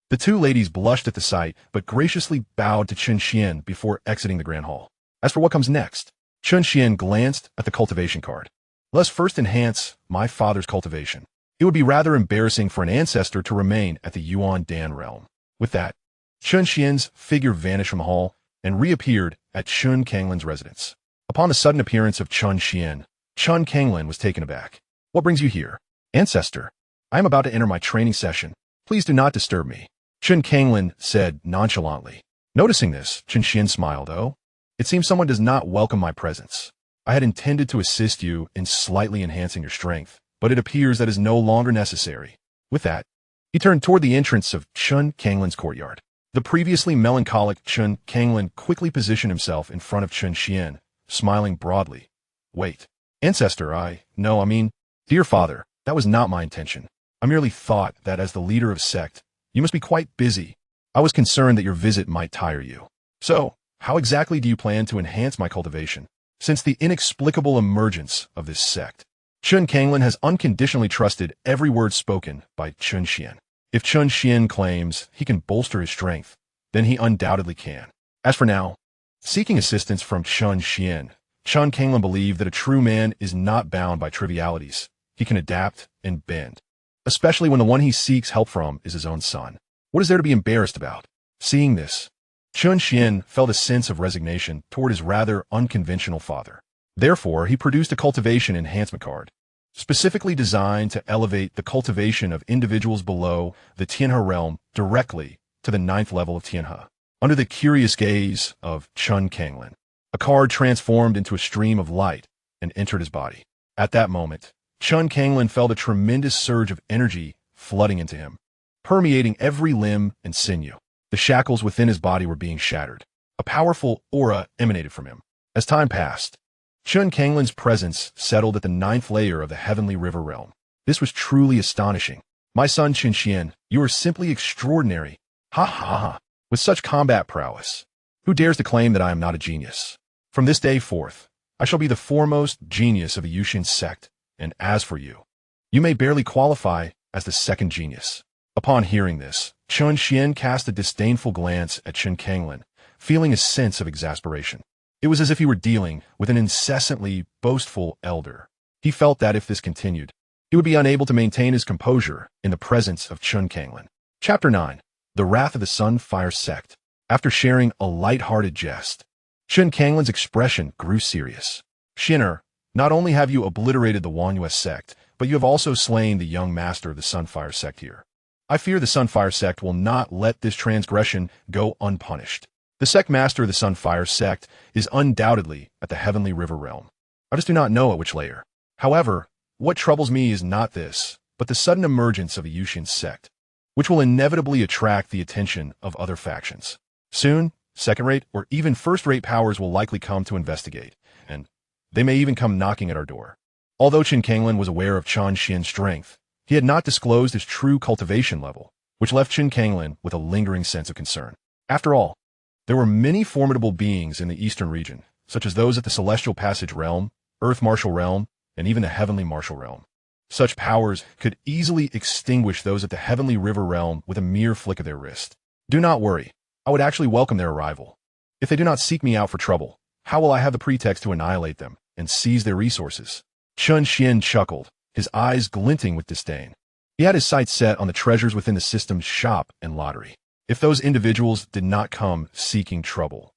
The two ladies blushed at the sight, but graciously bowed to Chen Xuan before exiting the Grand Hall. As for what comes next, Chen Xuan glanced at the cultivation card. "Let's first enhance my father's cultivation. It would be rather embarrassing for an ancestor to remain at the Yuan Dan realm." With that, Chen Xuan's figure vanished from the hall and reappeared at Chen Kanglin's residence. Upon the sudden appearance of Chen Xuan, Chen Kanglin was taken aback. "What brings you here?" "Ancestor, I am about to enter my training session. Please do not disturb me," Chen Kanglin said nonchalantly. Noticing this, Chen Xuan smiled. "Oh, it seems someone does not welcome my presence. I had intended to assist you in slightly enhancing your strength, but it appears that is no longer necessary." With that, he turned toward the entrance of Chen Kanglin's courtyard. The previously melancholic Chen Kanglin quickly positioned himself in front of Chen Xuan, smiling broadly. "Wait, Ancestor, dear father, that was not my intention. I merely thought that as the leader of sect, you must be quite busy. I was concerned that your visit might tire you. So, how exactly do you plan to enhance my cultivation? Since the inexplicable emergence of this sect, Chen Kanglin has unconditionally trusted every word spoken by Chen Xuan. If Chen Xuan claims he can bolster his strength, then he undoubtedly can. As for now, seeking assistance from Chen Xuan, Chen Kanglin believed that a true man is not bound by trivialities. He can adapt and bend, especially when the one he seeks help from is his own son. What is there to be embarrassed about? Seeing this, Chen Xuan felt a sense of resignation toward his rather unconventional father. Therefore, he produced a cultivation enhancement card, specifically designed to elevate the cultivation of individuals below the Tianhe realm directly to the 9th level of Tianhe. Under the curious gaze of Chen Kanglin, a card transformed into a stream of light and entered his body. At that moment, Chen Kanglin felt a tremendous surge of energy flooding into him, permeating every limb and sinew. The shackles within his body were being shattered. A powerful aura emanated from him. As time passed, Chen Kanglin's presence settled at the 9th layer of the Heavenly River realm. This was truly astonishing. "My son Chen Xuan, you are simply extraordinary. Ha ha ha. With such combat prowess. Who dares to claim that I am not a genius? From this day forth, I shall be the foremost genius of the Yuxian Sect, and as for you, you may barely qualify as the second genius." Upon hearing this, Chen Xuan cast a disdainful glance at Chen Kanglin, feeling a sense of exasperation. It was as if he were dealing with an incessantly boastful elder. He felt that if this continued, he would be unable to maintain his composure in the presence of Chen Kanglin. Chapter 9. The Wrath of the Sunfire Sect. After sharing a light-hearted jest, Chen Kanglin's expression grew serious. "Xin'er, not only have you obliterated the Wanyue sect, but you have also slain the young master of the Sunfire Sect here. I fear the Sunfire Sect will not let this transgression go unpunished. The sect master of the Sunfire Sect is undoubtedly at the Heavenly River realm. I just do not know at which layer. However, what troubles me is not this, but the sudden emergence of a Yuxian Sect, which will inevitably attract the attention of other factions. Soon, second-rate or even first-rate powers will likely come to investigate, and they may even come knocking at our door." Although Chen Kanglin was aware of Chen Xuan's strength, he had not disclosed his true cultivation level, which left Chen Kanglin with a lingering sense of concern. After all, there were many formidable beings in the eastern region, such as those at the Celestial Passage Realm, Earth Martial Realm, and even the Heavenly Martial Realm. Such powers could easily extinguish those at the Heavenly River Realm with a mere flick of their wrist. Do not worry, I would actually welcome their arrival. If they do not seek me out for trouble, how will I have the pretext to annihilate them and seize their resources? Chen Xuan chuckled, his eyes glinting with disdain. He had his sights set on the treasures within the system's shop and lottery. If those individuals did not come seeking trouble,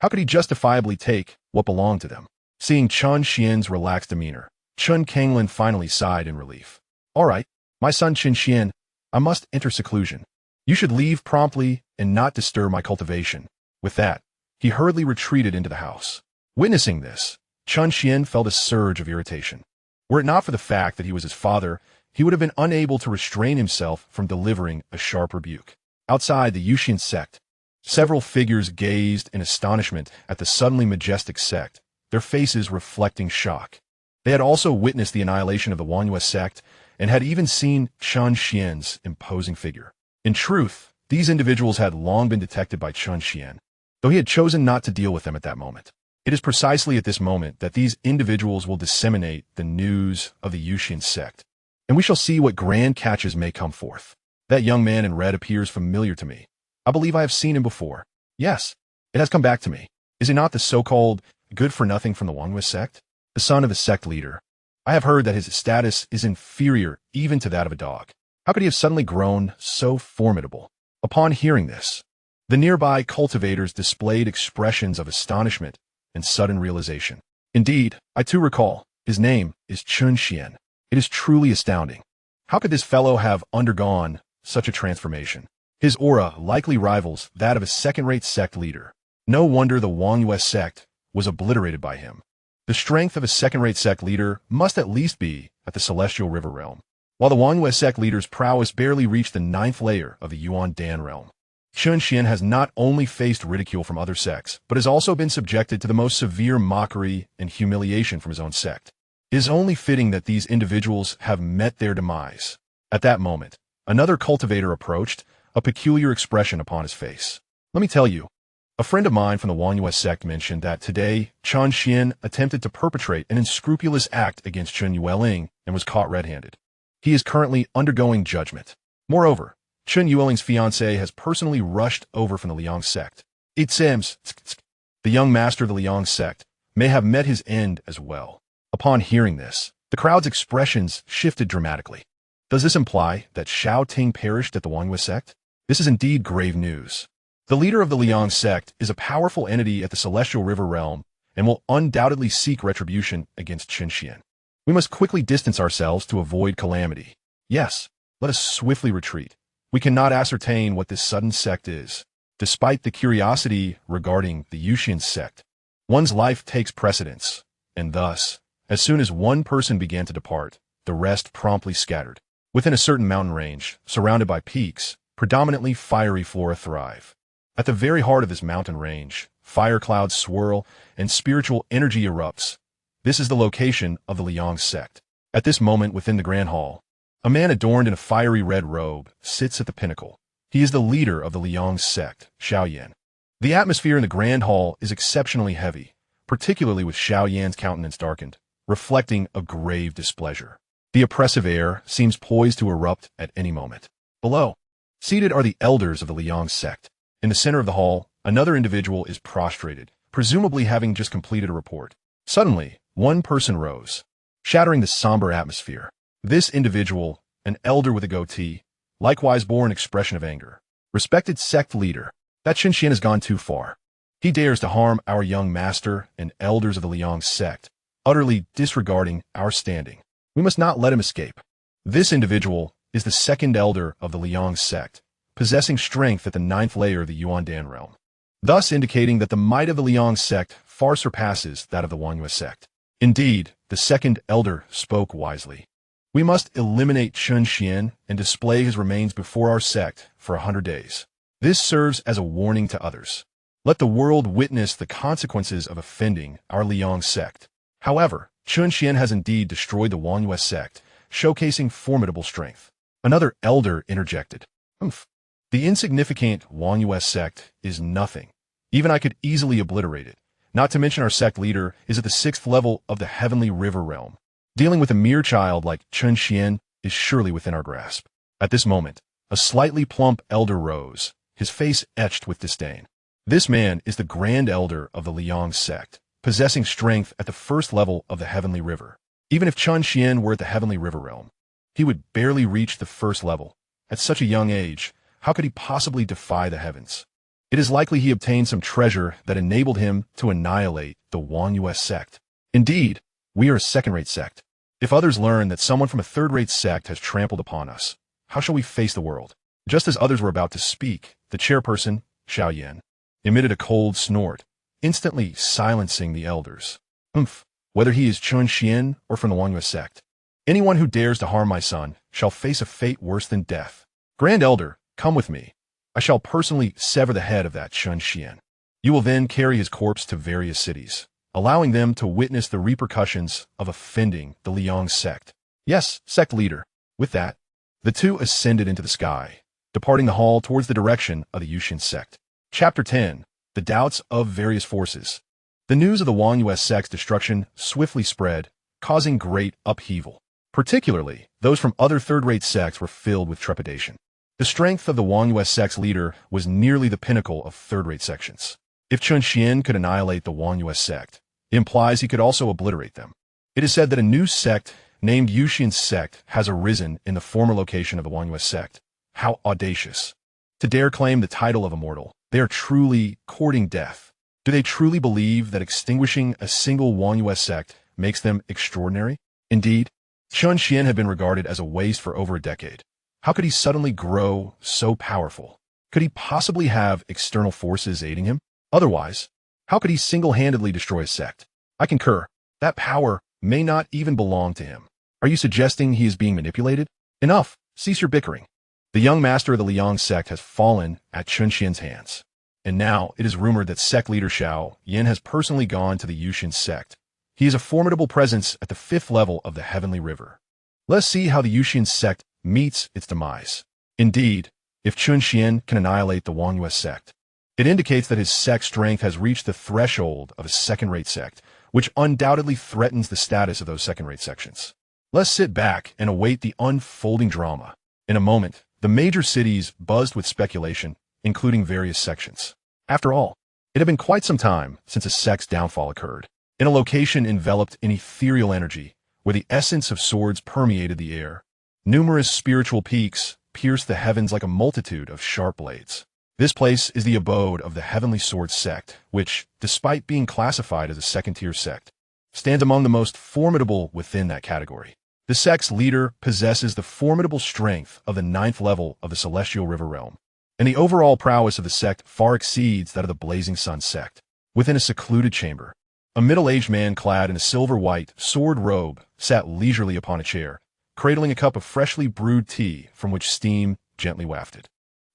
how could he justifiably take what belonged to them? Seeing Chen Xuan's relaxed demeanor, Chen Kanglin finally sighed in relief. "All right, my son Chen Xuan, I must enter seclusion. You should leave promptly and not disturb my cultivation." With that, he hurriedly retreated into the house. Witnessing this, Chen Xuan felt a surge of irritation. Were it not for the fact that he was his father, he would have been unable to restrain himself from delivering a sharp rebuke. Outside the Yuxian Sect, several figures gazed in astonishment at the suddenly majestic sect, their faces reflecting shock. They had also witnessed the annihilation of the Wanyue sect and had even seen Chen Xuan's imposing figure. In truth, these individuals had long been detected by Chen Xuan, though he had chosen not to deal with them at that moment. It is precisely at this moment that these individuals will disseminate the news of the Yuxian Sect, and we shall see what grand catches may come forth. That young man in red appears familiar to me. I believe I have seen him before. Yes, it has come back to me. Is he not the so-called good-for-nothing from the Wanyue sect? The son of the sect leader. I have heard that his status is inferior even to that of a dog. How could he have suddenly grown so formidable? Upon hearing this, the nearby cultivators displayed expressions of astonishment and sudden realization. Indeed, I too recall, his name is Chen Xuan. It is truly astounding. How could this fellow have undergone such a transformation? His aura likely rivals that of a second-rate sect leader. No wonder the Wanyue sect was obliterated by him. The strength of a second-rate sect leader must at least be at the Celestial River realm, while the Wanyue sect leader's prowess barely reached the 9th layer of the Yuan Dan realm. Chen Xuan has not only faced ridicule from other sects, but has also been subjected to the most severe mockery and humiliation from his own sect. It is only fitting that these individuals have met their demise. At that moment, another cultivator approached, a peculiar expression upon his face. Let me tell you, a friend of mine from the Wanyue sect mentioned that today Chen Xuan attempted to perpetrate an unscrupulous act against Chen Yueling and was caught red-handed. He is currently undergoing judgment. Moreover, Chen Yueling's fiancée has personally rushed over from the Liang sect. It seems the young master of the Liang sect may have met his end as well. Upon hearing this, the crowd's expressions shifted dramatically. Does this imply that Xiao Ting perished at the Wanyue sect? This is indeed grave news. The leader of the Liang sect is a powerful entity at the Celestial River realm and will undoubtedly seek retribution against Chen Xuan. We must quickly distance ourselves to avoid calamity. Yes, let us swiftly retreat. We cannot ascertain what this sudden sect is. Despite the curiosity regarding the Yuxian sect, one's life takes precedence, and thus, as soon as one person began to depart, the rest promptly scattered. Within a certain mountain range, surrounded by peaks, predominantly fiery flora thrive. At the very heart of this mountain range, fire clouds swirl and spiritual energy erupts. This is the location of the Liang sect. At this moment within the Grand Hall, a man adorned in a fiery red robe sits at the pinnacle. He is the leader of the Liang sect, Xiaoyan. The atmosphere in the Grand Hall is exceptionally heavy, particularly with Xiaoyan's countenance darkened, reflecting a grave displeasure. The oppressive air seems poised to erupt at any moment. Below, seated are the elders of the Liang sect. In the center of the hall, another individual is prostrated, presumably having just completed a report. Suddenly, one person rose, shattering the somber atmosphere. This individual, an elder with a goatee, likewise bore an expression of anger. Respected sect leader, that Chen Xuan has gone too far. He dares to harm our young master and elders of the Liang sect, utterly disregarding our standing. We must not let him escape. This individual is the second elder of the Liang sect, possessing strength at the 9th layer of the Yuan Dan realm, thus indicating that the might of the Liang sect far surpasses that of the Wanyue sect. Indeed, the second elder spoke wisely. We must eliminate Chen Xuan and display his remains before our sect for 100 days. This serves as a warning to others. Let the world witness the consequences of offending our Liang sect. However, Chen Xuan has indeed destroyed the Wanyue sect, showcasing formidable strength. Another elder interjected. The insignificant Wanyue sect is nothing. Even I could easily obliterate it. Not to mention our sect leader is at the 6th level of the Heavenly River realm. Dealing with a mere child like Chen Xuan is surely within our grasp. At this moment, a slightly plump elder rose, his face etched with disdain. This man is the Grand Elder of the Liang sect, possessing strength at the 1st level of the Heavenly River. Even if Chen Xuan were at the Heavenly River realm, he would barely reach the 1st level. At such a young age, how could he possibly defy the heavens? It is likely he obtained some treasure that enabled him to annihilate the Wanyue sect. Indeed, we are a second-rate sect. If others learn that someone from a third-rate sect has trampled upon us, how shall we face the world? Just as others were about to speak, the chairperson, Xiaoyan, emitted a cold snort, instantly silencing the elders. Whether he is Chen Xuan or from the Wanyue sect, Anyone who dares to harm my son shall face a fate worse than death. Grand Elder, come with me. I shall personally sever the head of that Chen Xuan. You will then carry his corpse to various cities, allowing them to witness the repercussions of offending the Yuxian Sect. Yes, sect leader. With that, the two ascended into the sky, departing the hall towards the direction of the Yuxian Sect. Chapter 10. The Doubts of Various Forces. The news of the Yuxian Sect's destruction swiftly spread, causing great upheaval. Particularly, those from other third-rate sects were filled with trepidation. The strength of the Yuxian Sect's leader was nearly the pinnacle of third-rate sections. If Chen Xuan could annihilate the Yuxian Sect, it implies he could also obliterate them. It is said that a new sect named Yuxian Sect has arisen in the former location of the Yuxian Sect. How audacious. To dare claim the title of immortal, they are truly courting death. Do they truly believe that extinguishing a single Yuxian Sect makes them extraordinary? Indeed, Chen Xuan had been regarded as a waste for over a decade. How could he suddenly grow so powerful? Could he possibly have external forces aiding him? Otherwise, how could he single-handedly destroy a sect? I concur. That power may not even belong to him. Are you suggesting he is being manipulated? Enough. Cease your bickering. The young master of the Yuxian Sect has fallen at Chen Xuan's hands. And now it is rumored that sect leader Xianxia has personally gone to the Yuxian Sect. He is a formidable presence at the 5th level of the Heavenly River. Let's see how the Yuxian Sect meets its demise. Indeed, if Chen Xuan can annihilate the Yuxian Sect, it indicates that his sect's strength has reached the threshold of a second-rate sect, which undoubtedly threatens the status of those second-rate sections. Let's sit back and await the unfolding drama. In a moment, the major cities buzzed with speculation, including various sections. After all, it had been quite some time since a sect's downfall occurred. In a location enveloped in ethereal energy, where the essence of swords permeated the air, numerous spiritual peaks pierced the heavens like a multitude of sharp blades. This place is the abode of the Heavenly Sword Sect, which, despite being classified as a second-tier sect, stands among the most formidable within that category. The sect's leader possesses the formidable strength of the 9th level of the Celestial River Realm, and the overall prowess of the sect far exceeds that of the Blazing Sun Sect. Within a secluded chamber, a middle-aged man clad in a silver-white sword robe sat leisurely upon a chair, cradling a cup of freshly brewed tea from which steam gently wafted.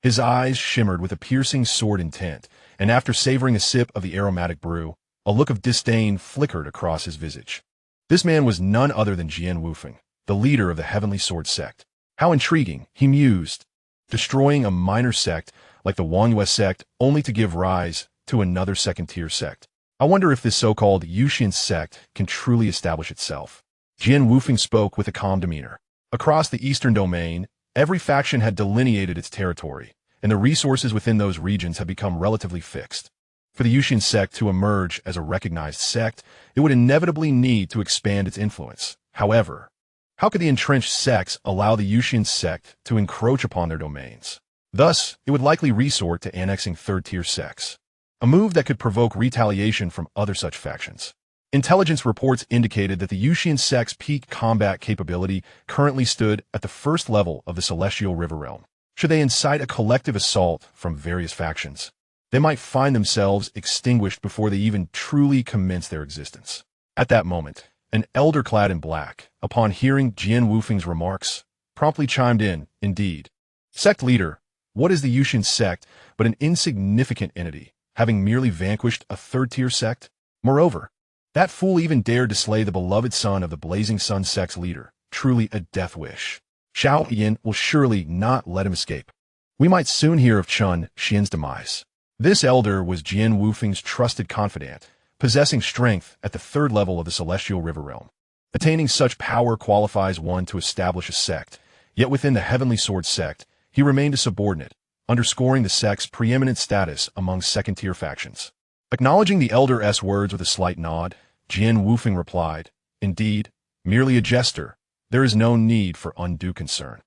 His eyes shimmered with a piercing sword intent, and after savoring a sip of the aromatic brew, a look of disdain flickered across his visage. This man was none other than Jian Wufeng, the leader of the Heavenly Sword Sect. How intriguing, he mused, destroying a minor sect like the Yuxian Sect only to give rise to another second-tier sect. I wonder if this so-called Yuxian Sect can truly establish itself. Jian Wufeng spoke with a calm demeanor. Across the eastern domain, every faction had delineated its territory, and the resources within those regions had become relatively fixed. For the Yuxian Sect to emerge as a recognized sect, it would inevitably need to expand its influence. However, how could the entrenched sects allow the Yuxian Sect to encroach upon their domains? Thus, it would likely resort to annexing third-tier sects, a move that could provoke retaliation from other such factions. Intelligence reports indicated that the Yuxian Sect's peak combat capability currently stood at the 1st level of the Celestial River Realm. Should they incite a collective assault from various factions, they might find themselves extinguished before they even truly commence their existence. At that moment, an elder clad in black, upon hearing Jian Wufeng's remarks, promptly chimed in, indeed. Sect leader, what is the Yuxian Sect but an insignificant entity, having merely vanquished a third-tier sect? Moreover, that fool even dared to slay the beloved son of the Blazing Sun Sect's leader, truly a death wish. Xianxia will surely not let him escape. We might soon hear of Chen Xuan's demise. This elder was Jian Wufeng's trusted confidant, possessing strength at the 3rd level of the Celestial River Realm. Attaining such power qualifies one to establish a sect, yet within the Heavenly Sword Sect, he remained a subordinate, underscoring the sect's preeminent status among second-tier factions. Acknowledging the elder's words with a slight nod, Jian Wufeng replied, indeed, merely a jester. There is no need for undue concern.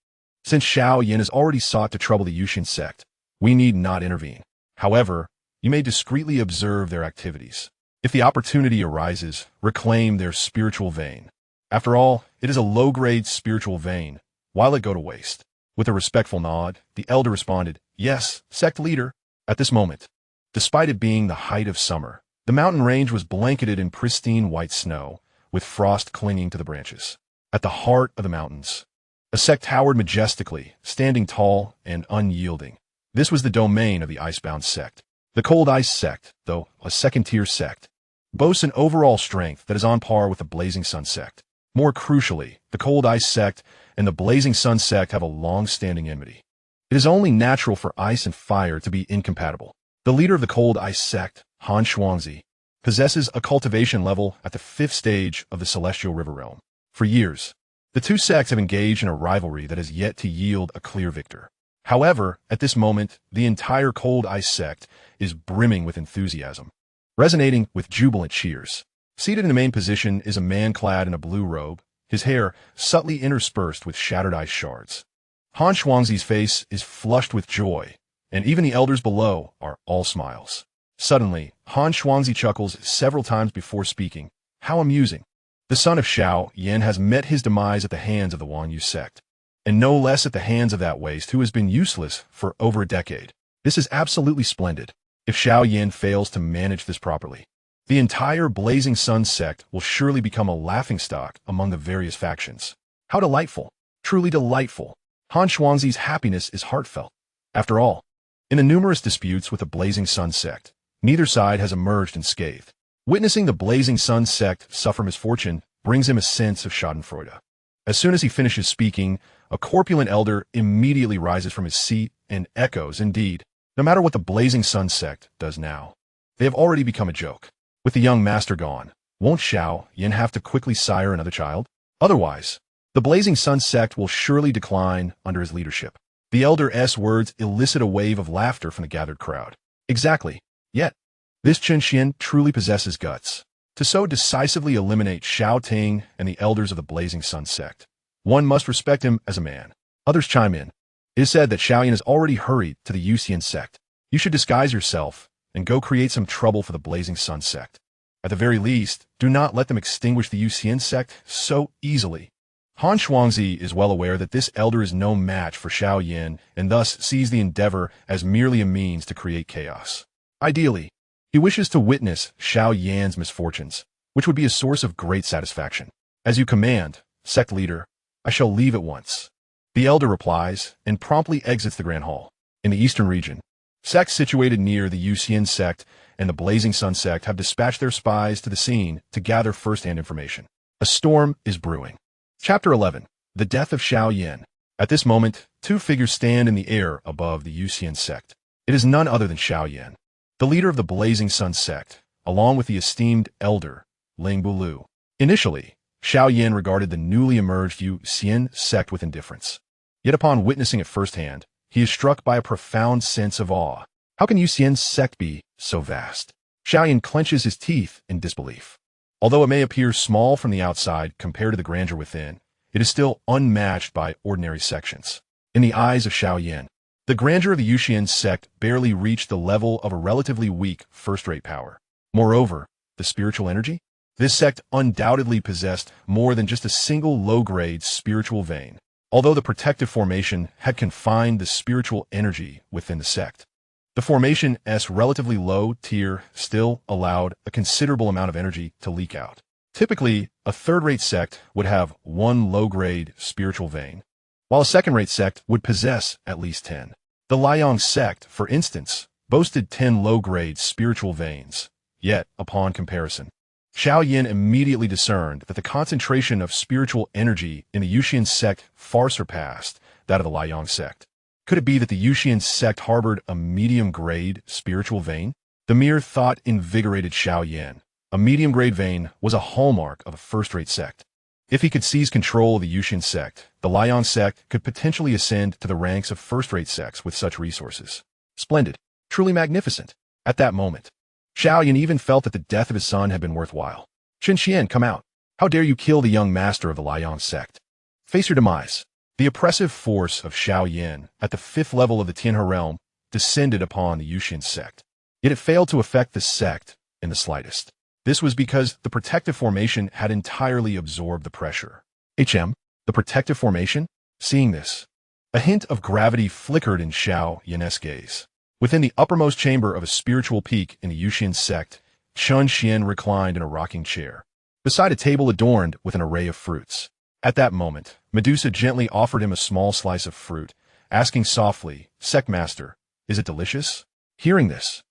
Since Xianxia has already sought to trouble the Yuxian Sect, we need not intervene. However, you may discreetly observe their activities. If the opportunity arises, reclaim their spiritual vein. After all, it is a low-grade spiritual vein. Why let it go to waste? With a respectful nod, the elder responded, yes, sect leader. At this moment, despite it being the height of summer, the mountain range was blanketed in pristine white snow, with frost clinging to the branches. at the heart of the mountains. A sect towered majestically, standing tall and unyielding. This was the domain of the Icebound Sect. The Cold Ice Sect, though a second-tier sect, boasts an overall strength that is on par with the Blazing Sun Sect. More crucially, the Cold Ice Sect and the Blazing Sun Sect have a long-standing enmity. It is only natural for ice and fire to be incompatible. The leader of the Cold Ice Sect, Chen Xuan, possesses a cultivation level at the 5th stage of the Celestial River Realm. For years, the two sects have engaged in a rivalry that has yet to yield a clear victor. However, at this moment, the entire Cold Ice Sect is brimming with enthusiasm, resonating with jubilant cheers. Seated in the main position is a man clad in a blue robe, his hair subtly interspersed with shattered ice shards. Han Xuanzi's face is flushed with joy, and even the elders below are all smiles. Suddenly, Han Xuanzi chuckles several times before speaking. How amusing. The son of Xianxia has met his demise at the hands of the Wanyu sect, and no less at the hands of that waste who has been useless for over a decade. This is absolutely splendid. If Xianxia fails to manage this properly, the entire Blazing Sun sect will surely become a laughingstock among the various factions. How delightful. Truly delightful. Han Xuanzi's happiness is heartfelt. After all, in the numerous disputes with the Blazing Sun sect, neither side has emerged unscathed. Witnessing the Blazing Sun sect suffer misfortune brings him a sense of schadenfreude. As soon as he finishes speaking, a corpulent elder immediately rises from his seat and echoes, indeed, no matter what the Blazing Sun sect does now, they have already become a joke. With the young master gone, won't Xianxia have to quickly sire another child? Otherwise, the Blazing Sun sect will surely decline under his leadership. The elder's words elicit a wave of laughter from the gathered crowd. Exactly. Yet, this Chen Xuan truly possesses guts. To so decisively eliminate Xiao Ting and the elders of the Blazing Sun sect, one must respect him as a man. Others chime in. It is said that Xiaoyan has already hurried to the Yuxian Sect. You should disguise yourself and go create some trouble for the Blazing Sun Sect. At the very least, do not let them extinguish the Yuxian Sect so easily. Han Xuanzi is well aware that this elder is no match for Xiaoyan and thus sees the endeavor as merely a means to create chaos. Ideally, he wishes to witness Xiaoyan's misfortunes, which would be a source of great satisfaction. As you command, sect leader, I shall leave at once. The elder replies and promptly exits the Grand Hall. In the eastern region, sects situated near the Yuxian Sect and the Blazing Sun Sect have dispatched their spies to the scene to gather first-hand information. A storm is brewing. Chapter 11. The Death of Xiaoyan. At this moment, two figures stand in the air above the Yuxian Sect. It is none other than Xiaoyan, the leader of the Blazing Sun Sect, along with the esteemed elder, Ling Bulu. Initially, Xiaoyan regarded the newly emerged Yuxian Sect with indifference. Yet upon witnessing it firsthand, he is struck by a profound sense of awe. How can Yuxian Sect be so vast? Xiaoyan clenches his teeth in disbelief. Although it may appear small from the outside compared to the grandeur within, it is still unmatched by ordinary sections. In the eyes of Xiaoyan, the grandeur of the Yuxian Sect barely reached the level of a relatively weak first-rate power. Moreover, the spiritual energy? This sect undoubtedly possessed more than just a single low-grade spiritual vein, although the protective formation had confined the spiritual energy within the sect. The formation's relatively low tier still allowed a considerable amount of energy to leak out. Typically, a third-rate sect would have one low-grade spiritual vein, while a second-rate sect would possess at least 10. The Liang sect, for instance, boasted 10 low-grade spiritual veins. Yet, upon comparison, Xiaoyan immediately discerned that the concentration of spiritual energy in the Yuxian sect far surpassed that of the Liang sect. Could it be that the Yuxian sect harbored a medium-grade spiritual vein? The mere thought invigorated Xiaoyan. A medium-grade vein was a hallmark of a first-rate sect. If he could seize control of the Yuxian sect, the Liang sect could potentially ascend to the ranks of first-rate sects with such resources. Splendid. Truly magnificent. At that moment, Xiaoyan even felt that the death of his son had been worthwhile. Chen Xuan, come out. How dare you kill the young master of the Liang sect? Face your demise. The oppressive force of Xiaoyan at the 5th level of the Tianhe realm descended upon the Yuxian sect. Yet it failed to affect the sect in the slightest. This was because the protective formation had entirely absorbed the pressure. The protective formation? Seeing this, a hint of gravity flickered in Xiaoyan's gaze. Within the uppermost chamber of a spiritual peak in the Yuxian sect, Chen Xuan reclined in a rocking chair, beside a table adorned with an array of fruits. At that moment, Medusa gently offered him a small slice of fruit, asking softly, "Sect Master, is it delicious?" Hearing this,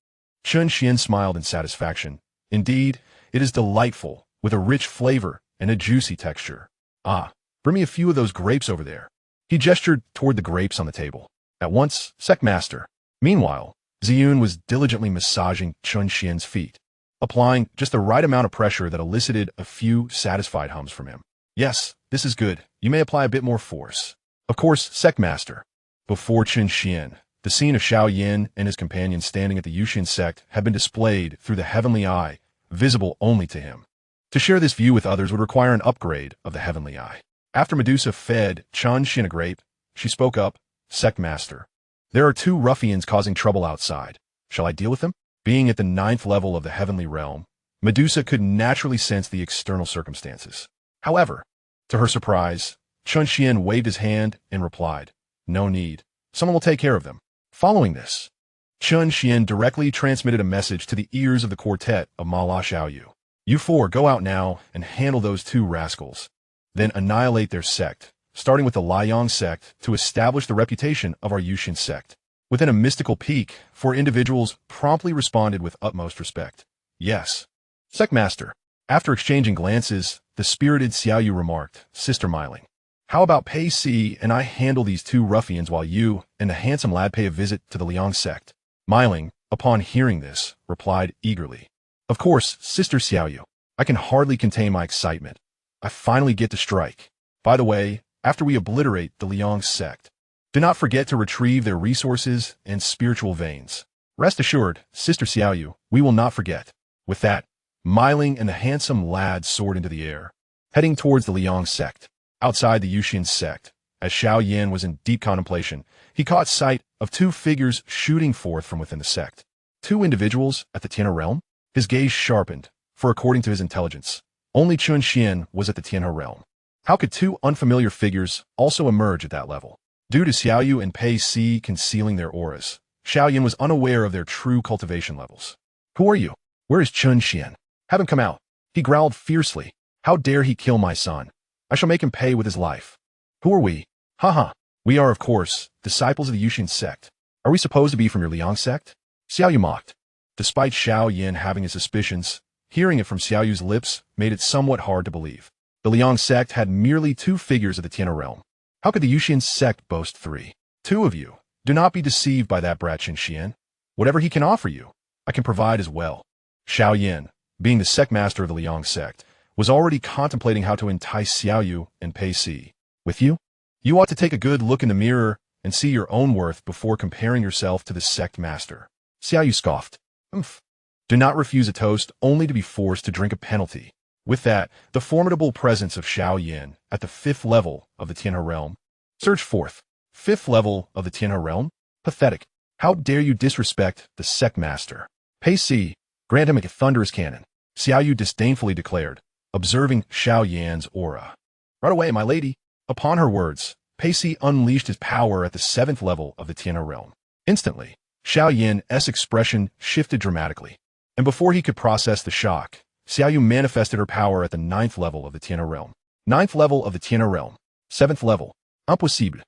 Chen Xuan smiled in satisfaction. "Indeed, it is delightful, with a rich flavor and a juicy texture. Ah, bring me a few of those grapes over there." He gestured toward the grapes on the table. "At once, Sect Master." Meanwhile, Ziyun was diligently massaging Chen Xuan's feet, applying just the right amount of pressure that elicited a few satisfied hums from him. "Yes, this is good. You may apply a bit more force." "Of course, Sect Master." Before Chen Xuan, the scene of Xiaoyan and his companions standing at the Yuxian Sect had been displayed through the heavenly eye, visible only to him. To share this view with others would require an upgrade of the heavenly eye. After Medusa fed Chen Xuan a grape, she spoke up, "Sect Master, there are 2 ruffians causing trouble outside. Shall I deal with them?" Being at the 9th level of the heavenly realm, Medusa could naturally sense the external circumstances. However, to her surprise, Chen Xuan waved his hand and replied, "No need. Someone will take care of them." Following this, Chen Xuan directly transmitted a message to the ears of the quartet of Ma La Xiaoyu. "You 4 go out now and handle those 2 rascals. Then annihilate their sect, starting with the Yuxian Sect to establish the reputation of our Yuxian Sect." Within a mystical peak, 4 individuals promptly responded with utmost respect. "Yes, Sect Master." After exchanging glances, the spirited Xiaoyu remarked, "Sister Miling, how about Pei Si and I handle these 2 ruffians while you and the handsome lad pay a visit to the Liang Sect?" Miling, upon hearing this, replied eagerly, "Of course, Sister Xiaoyu. I can hardly contain my excitement. I finally get to strike. By the way, after we obliterate the Liang Sect, do not forget to retrieve their resources and spiritual veins. Rest assured, Sister Xiaoyu, we will not forget." With that, Miling and the handsome lad soared into the air, heading towards the Liang Sect. Outside the Yuxian Sect, as Xiaoyan was in deep contemplation, he caught sight of 2 figures shooting forth from within the sect. 2 individuals at the Tianhe realm? His gaze sharpened, for according to his intelligence, only Chen Xuan was at the Tianhe realm. How could 2 unfamiliar figures also emerge at that level? Due to Xiaoyu and Pei Si concealing their auras, Xiaoyan was unaware of their true cultivation levels. "Who are you? Where is Chen Xuan? Have him come out." He growled fiercely. "How dare he kill my son? I shall make him pay with his life." "Who are we?" "Haha, we are, of course, disciples of the Yuxian Sect. Are we supposed to be from your Liang Sect?" Xiaoyu mocked. Despite Xiaoyan having his suspicions, hearing it from Xiaoyu's lips made it somewhat hard to believe. The Liang Sect had merely 2 figures of the Tianhe realm. How could the Yuxian Sect boast 3? 2 of you. Do not be deceived by that brat Chen Xuan. Whatever he can offer you, I can provide as well. Xiaoyan, being the sect master of the Liang Sect, was already contemplating how to entice Xiaoyu and Pei Si. "With you? You ought to take a good look in the mirror and see your own worth before comparing yourself to the sect master." Xiaoyu scoffed. "Umph. Do not refuse a toast only to be forced to drink a penalty." With that, the formidable presence of Xiaoyan at the 5th level of the Tianhe realm surged forth. 5th level of the Tianhe realm? Pathetic. How dare you disrespect the sect master? Pei Si, grant him a thunderous cannon, Xiaoyu disdainfully declared, observing Xiaoyan's aura. "Right away, my lady." Upon her words, Pei Si unleashed his power at the 7th level of the Tianhe realm. Instantly, Xiaoyan's expression shifted dramatically, and before he could process the shock, Xiaoyu manifested her power at the 9th level of the Tianhe realm. 9th level of the Tianhe realm. 7th level. Impossible.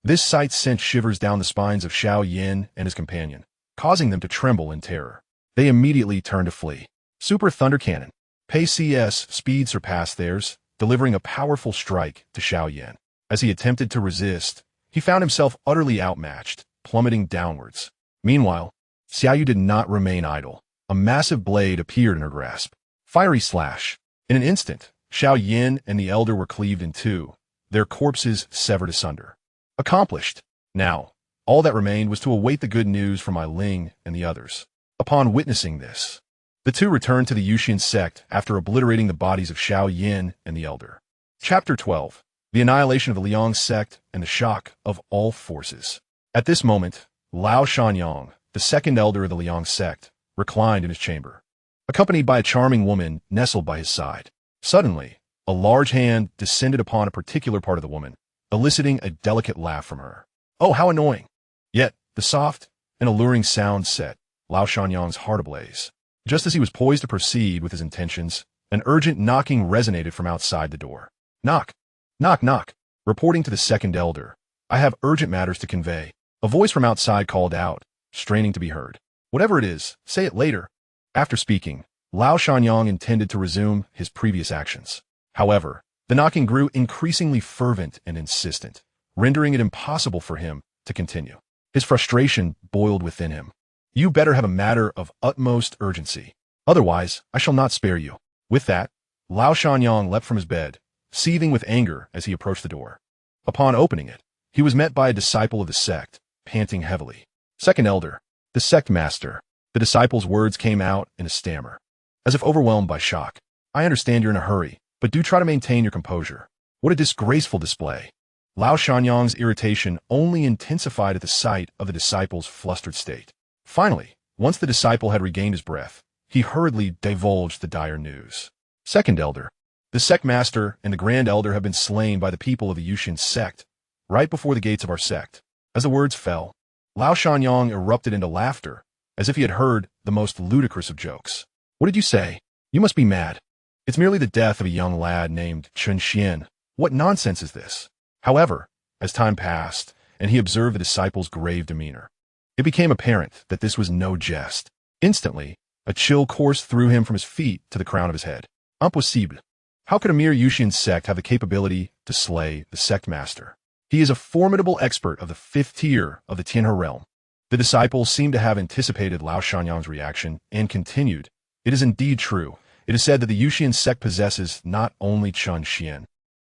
This sight sent shivers down the spines of Xiaoyan and his companion, causing them to tremble in terror. They immediately turned to flee. Super Thunder Cannon. Pei Si's speed surpassed theirs, delivering a powerful strike to Xiaoyan. As he attempted to resist, he found himself utterly outmatched, plummeting downwards. Meanwhile, Xiaoyu did not remain idle. A massive blade appeared in her grasp. Fiery slash. In an instant, Xiaoyan and the elder were cleaved in 2, their corpses severed asunder. Accomplished. Now, all that remained was to await the good news from Ai Ling and the others. Upon witnessing this, the 2 returned to the Yuxian Sect after obliterating the bodies of Xiaoyan and the elder. Chapter 12. The Annihilation of the Liang Sect and the Shock of All Forces. At this moment, Lao Shanyang, the 2nd elder of the Liang Sect, reclined in his chamber, accompanied by a charming woman nestled by his side. Suddenly, a large hand descended upon a particular part of the woman, eliciting a delicate laugh from her. Oh, how annoying! Yet, the soft and alluring sound set Lao Shanyang's heart ablaze. Just as he was poised to proceed with his intentions, an urgent knocking resonated from outside the door. "Knock!" Knock, knock. Reporting to the second elder. I have urgent matters to convey. A voice from outside called out, straining to be heard. Whatever it is, say it later. After speaking, Lao Shangyang intended to resume his previous actions. However, the knocking grew increasingly fervent and insistent, rendering it impossible for him to continue. His frustration boiled within him. You better have a matter of utmost urgency. Otherwise, I shall not spare you. With that, Lao Shangyang leapt from his bed, seething with anger as he approached the door. Upon opening it, he was met by a disciple of the sect, panting heavily. Second elder, the sect master. The disciple's words came out in a stammer, as if overwhelmed by shock. I understand you're in a hurry, but do try to maintain your composure. What a disgraceful display. Lao Shangyang's irritation only intensified at the sight of the disciple's flustered state. Finally, once the disciple had regained his breath, he hurriedly divulged the dire news. Second elder, the sect master and the grand elder have been slain by the people of the Yuxian Sect, right before the gates of our sect. As the words fell, Lao Shangyang erupted into laughter, as if he had heard the most ludicrous of jokes. What did you say? You must be mad. It's merely the death of a young lad named Chen Xuan. What nonsense is this? However, as time passed, and he observed the disciple's grave demeanor, it became apparent that this was no jest. Instantly, a chill coursed through him from his feet to the crown of his head. Impossible. How could a mere Yuxian sect have the capability to slay the sect master? He is a formidable expert of the 5th tier of the Tianhe realm. The disciple seemed to have anticipated Lao Shangyang's reaction and continued. It is indeed true. It is said that the Yuxian sect possesses not only Chen Xuan,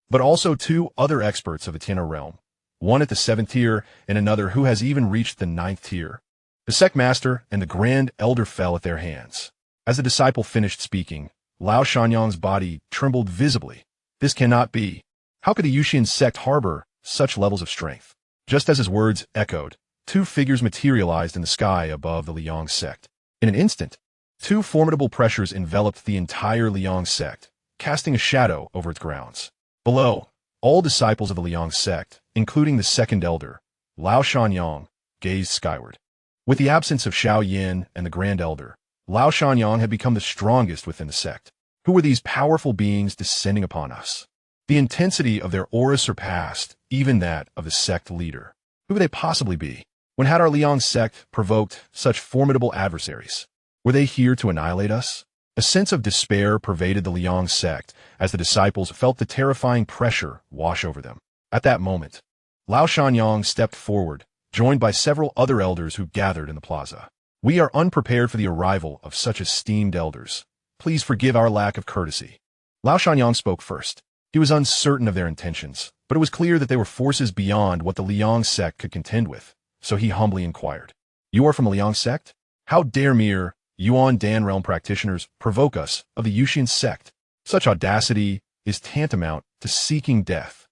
but also 2 other experts of the Tianhe realm, one at the 7th tier and another who has even reached the 9th tier. The sect master and the grand elder fell at their hands. As the disciple finished speaking, Lao Shangyang's body trembled visibly. This cannot be. How could the Yuxian sect harbor such levels of strength? Just as his words echoed, 2 figures materialized in the sky above the Liang sect. In an instant, 2 formidable pressures enveloped the entire Liang sect, casting a shadow over its grounds. Below, all disciples of the Liang sect, including the second elder, Lao Shangyang, gazed skyward. With the absence of Xiao Yin and the grand elder, Lao Shangyang had become the strongest within the sect. Who were these powerful beings descending upon us? The intensity of their aura surpassed even that of the sect leader. Who could they possibly be? When had our Liang sect provoked such formidable adversaries? Were they here to annihilate us? A sense of despair pervaded the Liang sect as the disciples felt the terrifying pressure wash over them. At that moment, Lao Shangyang stepped forward, joined by several other elders who gathered in the plaza. We are unprepared for the arrival of such esteemed elders. Please forgive our lack of courtesy. Lao Shangyang spoke first. He was uncertain of their intentions, but it was clear that they were forces beyond what the Liang sect could contend with, so he humbly inquired. You are from the Liang sect? How dare mere Yuan Dan realm practitioners provoke us of the Yuxian sect? Such audacity is tantamount to seeking death.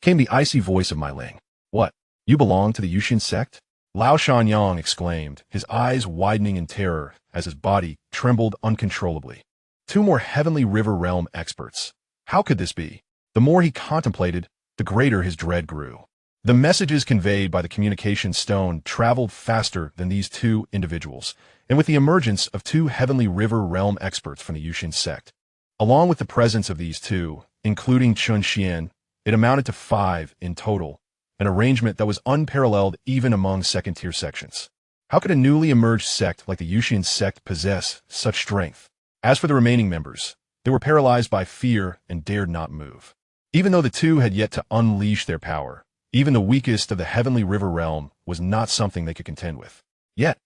Came the icy voice of my Ling. What? You belong to the Yuxian sect? Lao Shangyang exclaimed, his eyes widening in terror as his body trembled uncontrollably. 2 more heavenly river realm experts. How could this be? The more he contemplated, the greater his dread grew. The messages conveyed by the communication stone traveled faster than these 2 individuals, and with the emergence of 2 heavenly river realm experts from the Yuxian sect, along with the presence of these 2, including Chen Xuan, it amounted to 5 in total, an arrangement that was unparalleled even among second-tier sections. How could a newly emerged sect like the Yuxian sect possess such strength? As for the remaining members, they were paralyzed by fear and dared not move. Even though the 2 had yet to unleash their power, even the weakest of the heavenly river realm was not something they could contend with. Yet,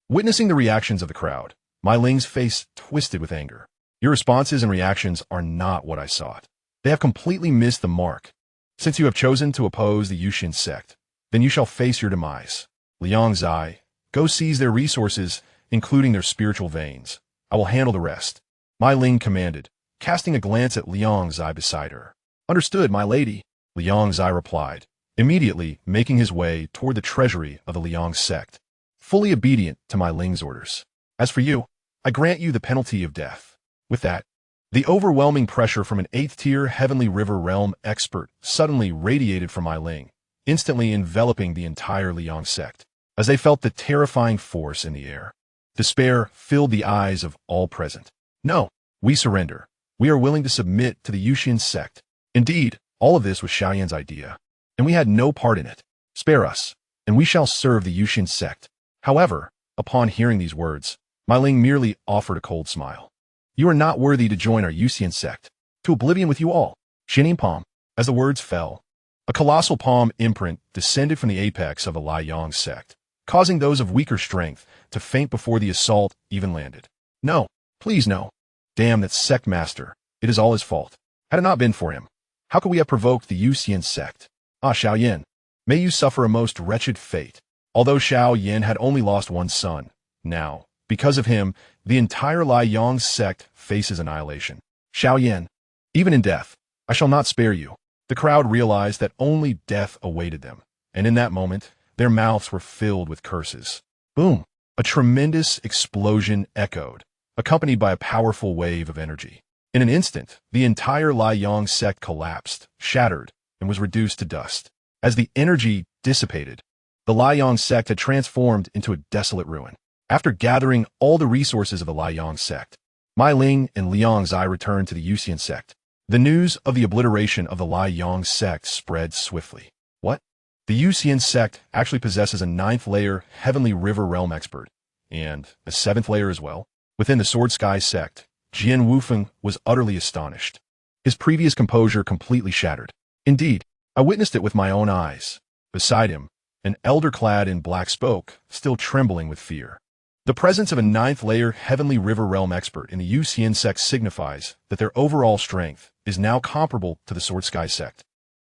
witnessing the reactions of the crowd, my Ling's face twisted with anger. Your responses and reactions are not what I sought. They have completely missed the mark. Since you have chosen to oppose the Yuxian sect, then you shall face your demise. Liang Zai, go seize their resources, including their spiritual veins. I will handle the rest. My Ling commanded, casting a glance at Liang Zai beside her. Understood, my lady, Liang Zai replied, immediately making his way toward the treasury of the Liang sect, fully obedient to my Ling's orders. As for you, I grant you the penalty of death. With that, the overwhelming pressure from an 8th-tier heavenly river realm expert suddenly radiated from my Ling, instantly enveloping the entire Liang sect, as they felt the terrifying force in the air. Despair filled the eyes of all present. No, we surrender. We are willing to submit to the Yuxian sect. Indeed, All of this was Xiaoyan's idea, and we had no part in it. Spare us, and we shall serve the Yuxian Sect. However, upon hearing these words, My Ling merely offered a cold smile. You are not worthy to join our Yuxian Sect. To oblivion with you all. Shining palm. As the words fell, a colossal palm imprint descended from the apex of the Yuxian Sect, causing those of weaker strength to faint before the assault even landed. No, please no. Damn that sect master. It is all his fault. Had it not been for him, how could we have provoked the Yuxian Sect? Ah, Xiaoyan, may you suffer a most wretched fate. Although Xiaoyan had only lost one son, now, because of him, the entire Yuxian Sect faces annihilation. Xiaoyan, even in death, I shall not spare you. The crowd realized that only death awaited them, and in that moment, their mouths were filled with curses. Boom! A tremendous explosion echoed, accompanied by a powerful wave of energy. In an instant, the entire Yuxian Sect collapsed, shattered, and was reduced to dust. As the energy dissipated, the Yuxian Sect had transformed into a desolate ruin. After gathering all the resources of the Yuxian Sect, Mai Ling and Liang Zai returned to the Yuxian Sect. The news of the obliteration of the Yuxian Sect spread swiftly. What? The Yuxian Sect actually possesses a 9th layer Heavenly River Realm expert, and a 7th layer as well. Within the Sword Sky Sect, Jian Wufeng was utterly astonished. His previous composure completely shattered. Indeed, I witnessed it with my own eyes. Beside him, an elder clad in black spoke, still trembling with fear. The presence of a 9th layer Heavenly River Realm expert in the Yuxian Sect signifies that their overall strength is now comparable to the Sword Sky Sect,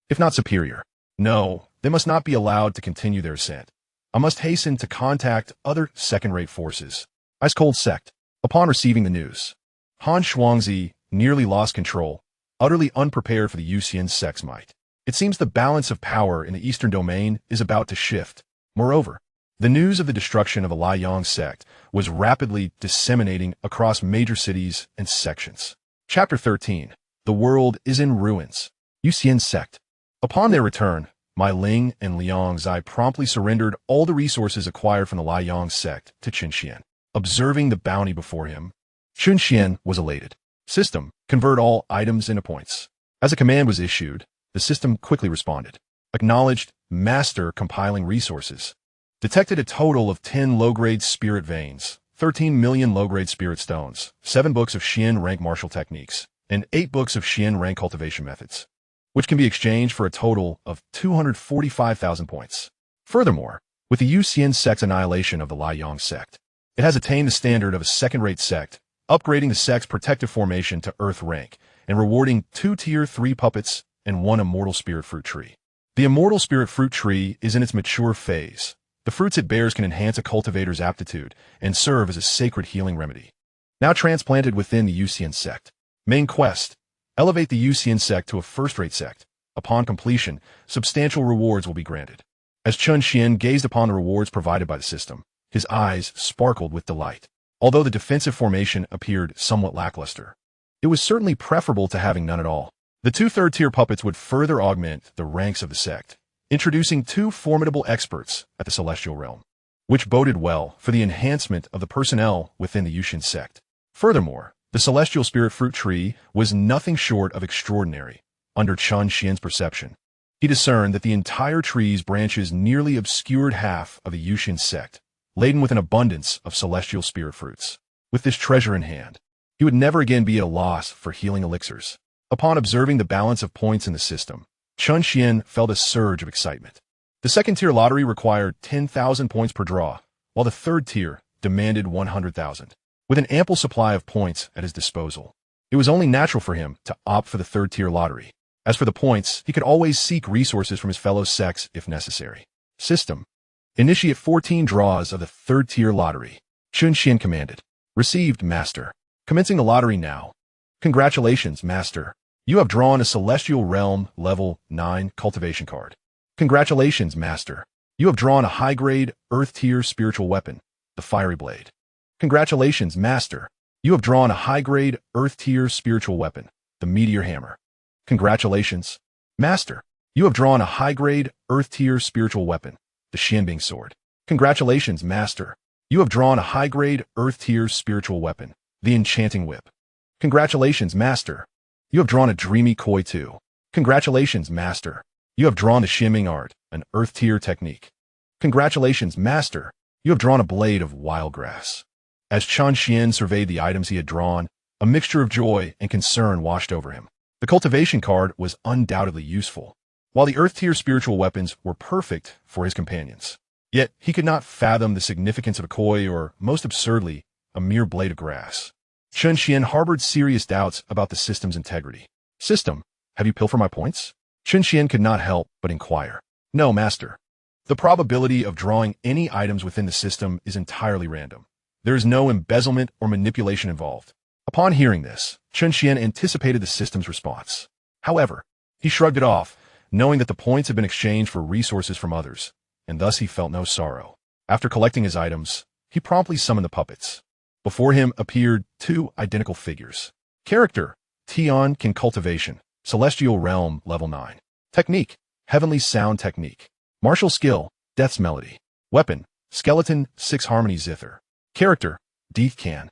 if not superior. No, they must not be allowed to continue their ascent. I must hasten to contact other second-rate forces. Ice Cold Sect. Upon receiving the news, Han Shuangzi nearly lost control, utterly unprepared for the Yuxian Sect's might. It seems the balance of power in the Eastern Domain is about to shift. Moreover, the news of the destruction of the Yuxian Sect was rapidly disseminating across major cities and sections. Chapter 13. The world is in ruins. Yuxian Sect. Upon their return, Mai Ling and Liang Zai promptly surrendered all the resources acquired from the Yuxian Sect to Chen Xuan. Observing the bounty before him, Chen Xuan was elated. System, convert all items into points. As a command was issued, the system quickly responded. Acknowledged, master compiling resources. Detected a total of 10 low-grade spirit veins, 13 million low-grade spirit stones, 7 books of Xian rank martial techniques, and 8 books of Xian rank cultivation methods, which can be exchanged for a total of 245,000 points. Furthermore, with the Yuxian Sect's annihilation of the Yuxian Sect, it has attained the standard of a second-rate sect, upgrading the sect's protective formation to Earth rank and rewarding 2 Tier 3 puppets and 1 Immortal Spirit Fruit Tree. The Immortal Spirit Fruit Tree is in its mature phase. The fruits it bears can enhance a cultivator's aptitude and serve as a sacred healing remedy. Now transplanted within the Yuxian Sect. Main quest: elevate the Yuxian Sect to a first-rate sect. Upon completion, substantial rewards will be granted. As Chen Xuan gazed upon the rewards provided by the system, his eyes sparkled with delight. Although the defensive formation appeared somewhat lackluster, it was certainly preferable to having none at all. The 2 third-tier puppets would further augment the ranks of the sect, introducing 2 formidable experts at the Celestial Realm, which boded well for the enhancement of the personnel within the Yuxian Sect. Furthermore, the Celestial Spirit Fruit Tree was nothing short of extraordinary. Under Chen Xuan's perception, he discerned that the entire tree's branches nearly obscured half of the Yuxian Sect, laden with an abundance of celestial spirit fruits. With this treasure in hand, he would never again be at a loss for healing elixirs. Upon observing the balance of points in the system, Chen Xuan felt a surge of excitement. The second-tier lottery required 10,000 points per draw, while the third tier demanded 100,000. With an ample supply of points at his disposal, it was only natural for him to opt for the third-tier lottery. As for the points, he could always seek resources from his fellow sects if necessary. System: initiate 14 draws of the third-tier lottery. Chen Xuan commanded. Received, Master. Commencing the lottery now. Congratulations, Master. You have drawn a Celestial Realm Level 9 Cultivation card. Congratulations, Master. You have drawn a high-grade Earth-tier spiritual weapon, the Fiery Blade. Congratulations, Master. You have drawn a high-grade Earth-tier spiritual weapon, the Meteor Hammer. Congratulations, Master. You have drawn a high-grade Earth-tier spiritual weapon, the Xianbing Sword. Congratulations, Master. You have drawn a high-grade Earth-tier spiritual weapon, the Enchanting Whip. Congratulations, Master. You have drawn a Dreamy Koi too. Congratulations, Master. You have drawn the shimming art, an earth-tier technique. Congratulations, Master. You have drawn a blade of wild grass. As Chen Xuan surveyed the items he had drawn, a mixture of joy and concern washed over him. The cultivation card was undoubtedly useful, while the earth-tier spiritual weapons were perfect for his companions. Yet he could not fathom the significance of a koi or, most absurdly, a mere blade of grass. Chen Xuan harbored serious doubts about the system's integrity. System, have you pilfered my points? Chen Xuan could not help but inquire. No, Master. The probability of drawing any items within the system is entirely random. There is no embezzlement or manipulation involved. Upon hearing this, Chen Xuan anticipated the system's response. However, he shrugged it off, knowing that the points had been exchanged for resources from others, and thus he felt no sorrow. After collecting his items, he promptly summoned the puppets. Before him appeared two identical figures. Character, Tian King Cultivation, Celestial Realm, Level 9. Technique, Heavenly Sound Technique. Martial Skill, Death's Melody. Weapon, Skeleton, 6 Harmony Zither. Character, Death Can.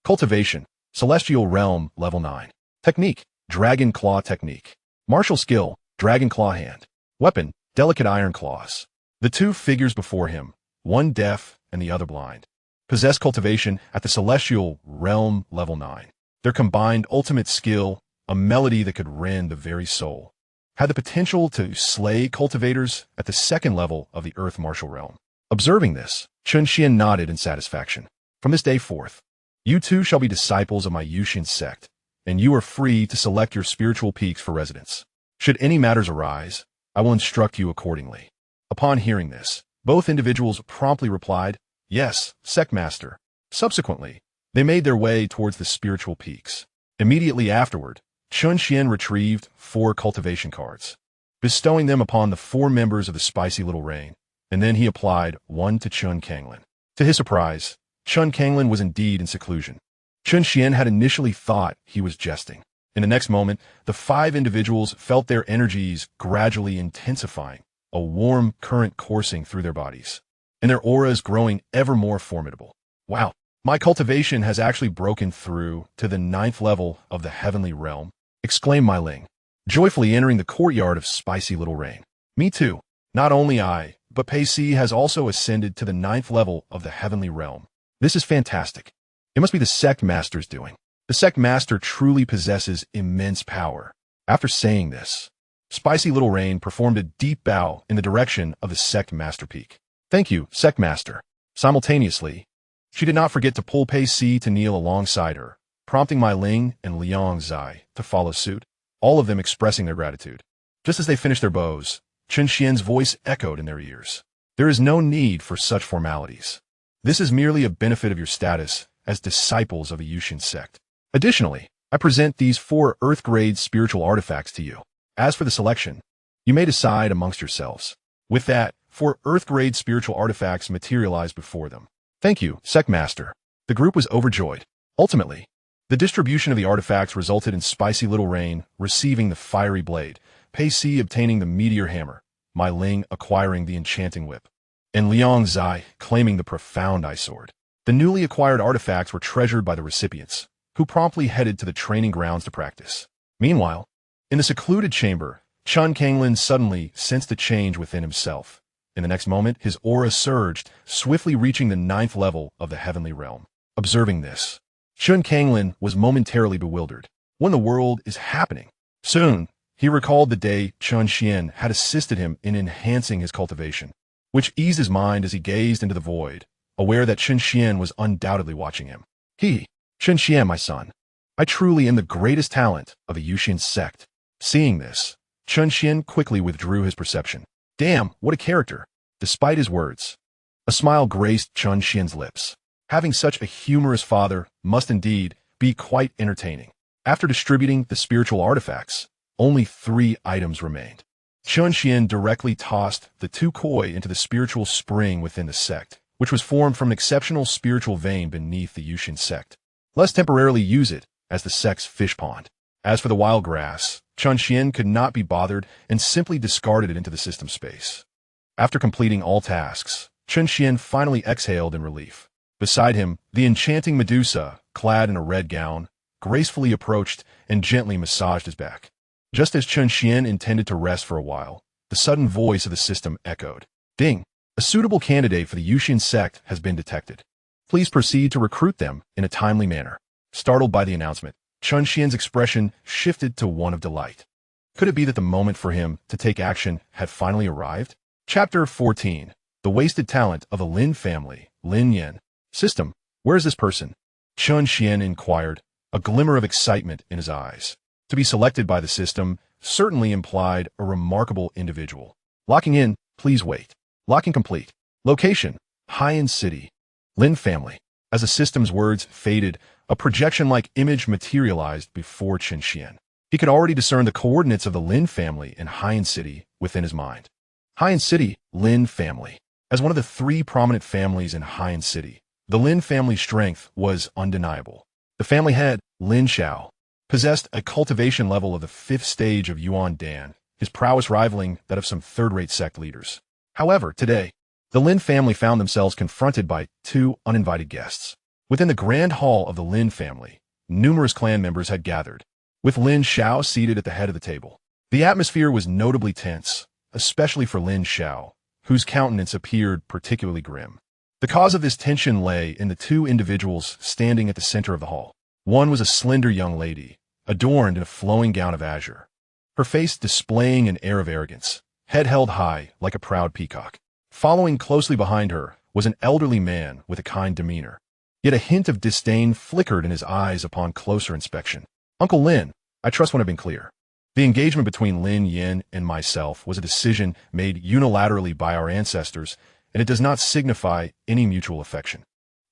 Cultivation, Celestial Realm, Level 9. Technique, Dragon Claw Technique. Martial Skill, Dragon Claw Hand. Weapon, Delicate Iron Claws. The two figures before him, one deaf and the other blind, possess cultivation at the Celestial Realm Level 9. Their combined ultimate skill, a melody that could rend the very soul, had the potential to slay cultivators at the second level of the Earth Martial Realm. Observing this, Chen Xuan nodded in satisfaction. From this day forth, you two shall be disciples of my Yuxian Sect, and you are free to select your spiritual peaks for residence. Should any matters arise, I will instruct you accordingly. Upon hearing this, both individuals promptly replied, Yes, Sect Master. Subsequently, they made their way towards the spiritual peaks. Immediately afterward, Chen Xuan retrieved 4 cultivation cards, bestowing them upon the 4 members of the Spicy Little Rain, and then he applied one to Chen Kanglin. To his surprise, Chen Kanglin was indeed in seclusion. Chen Xuan had initially thought he was jesting. In the next moment, the 5 individuals felt their energies gradually intensifying, a warm current coursing through their bodies, and their auras growing ever more formidable. Wow, my cultivation has actually broken through to the 9th level of the heavenly realm, exclaimed My Ling, joyfully entering the courtyard of Spicy Little Rain. Me too. Not only I, but Pei Si has also ascended to the 9th level of the heavenly realm. This is fantastic. It must be the Sect Master's doing. The Sect Master truly possesses immense power. After saying this, Spicy Little Rain performed a deep bow in the direction of the Sect Master Peak. Thank you, Sect Master. Simultaneously, she did not forget to pull Pei Si to kneel alongside her, prompting Mai Ling and Liang Zai to follow suit, all of them expressing their gratitude. Just as they finished their bows, Chen Xian's voice echoed in their ears. There is no need for such formalities. This is merely a benefit of your status as disciples of the Yuxian Sect. Additionally, I present these 4 Earth-grade spiritual artifacts to you. As for the selection, you may decide amongst yourselves. With that, 4 Earth-grade spiritual artifacts materialized before them. Thank you, Sect Master. The group was overjoyed. Ultimately, the distribution of the artifacts resulted in Spicy Little Rain receiving the Fiery Blade, Pei Si obtaining the Meteor Hammer, Mai Ling acquiring the Enchanting Whip, and Liang Zai claiming the Profound Eye Sword. The newly acquired artifacts were treasured by the recipients, who promptly headed to the training grounds to practice. Meanwhile, in the secluded chamber, Chen Kanglin suddenly sensed a change within himself. In the next moment, his aura surged, swiftly reaching the 9th level of the heavenly realm. Observing this, Chen Kanglin was momentarily bewildered. What in the world is happening? Soon, he recalled the day Chen Xuan had assisted him in enhancing his cultivation, which eased his mind as he gazed into the void, aware that Chen Xuan was undoubtedly watching him. Chen Xuan, my son, I truly am the greatest talent of the Yuxian Sect. Seeing this, Chen Xuan quickly withdrew his perception. Damn, what a character. Despite his words, a smile graced Chen Xian's lips. Having such a humorous father must indeed be quite entertaining. After distributing the spiritual artifacts, only 3 items remained. Chen Xuan directly tossed the 2 koi into the spiritual spring within the sect, which was formed from an exceptional spiritual vein beneath the Yuxian Sect. Let's temporarily use it as the sect's fish pond. As for the wild grass, Chen Xuan could not be bothered and simply discarded it into the system space. After completing all tasks, Chen Xuan finally exhaled in relief. Beside him, the enchanting Medusa, clad in a red gown, gracefully approached and gently massaged his back. Just as Chen Xuan intended to rest for a while, the sudden voice of the system echoed. Ding! A suitable candidate for the Yuxian Sect has been detected. Please proceed to recruit them in a timely manner. Startled by the announcement, Chen Xian's expression shifted to one of delight. Could it be that the moment for him to take action had finally arrived? Chapter 14. The Wasted Talent of the Lin Family, Lin Yan. System, where is this person? Chen Xian inquired, a glimmer of excitement in his eyes. To be selected by the system certainly implied a remarkable individual. Locking in, please wait. Locking complete. Location, Haiyan City. Lin Family. As the system's words faded, a projection-like image materialized before Chen Xian. He could already discern the coordinates of the Lin family in Haiyan City within his mind. Haiyan City, Lin family. As one of the three prominent families in Haiyan City, the Lin family's strength was undeniable. The family head, Lin Xiao, possessed a cultivation level of the 5th stage of Yuan Dan, his prowess rivaling that of some third-rate sect leaders. However, today, the Lin family found themselves confronted by two uninvited guests. Within the grand hall of the Lin family, numerous clan members had gathered, with Lin Xiao seated at the head of the table. The atmosphere was notably tense, especially for Lin Xiao, whose countenance appeared particularly grim. The cause of this tension lay in the two individuals standing at the center of the hall. One was a slender young lady, adorned in a flowing gown of azure, her face displaying an air of arrogance, head held high like a proud peacock. Following closely behind her was an elderly man with a kind demeanor, yet a hint of disdain flickered in his eyes upon closer inspection. Uncle Lin, I trust when I've been clear. The engagement between Lin Yin and myself was a decision made unilaterally by our ancestors, and it does not signify any mutual affection.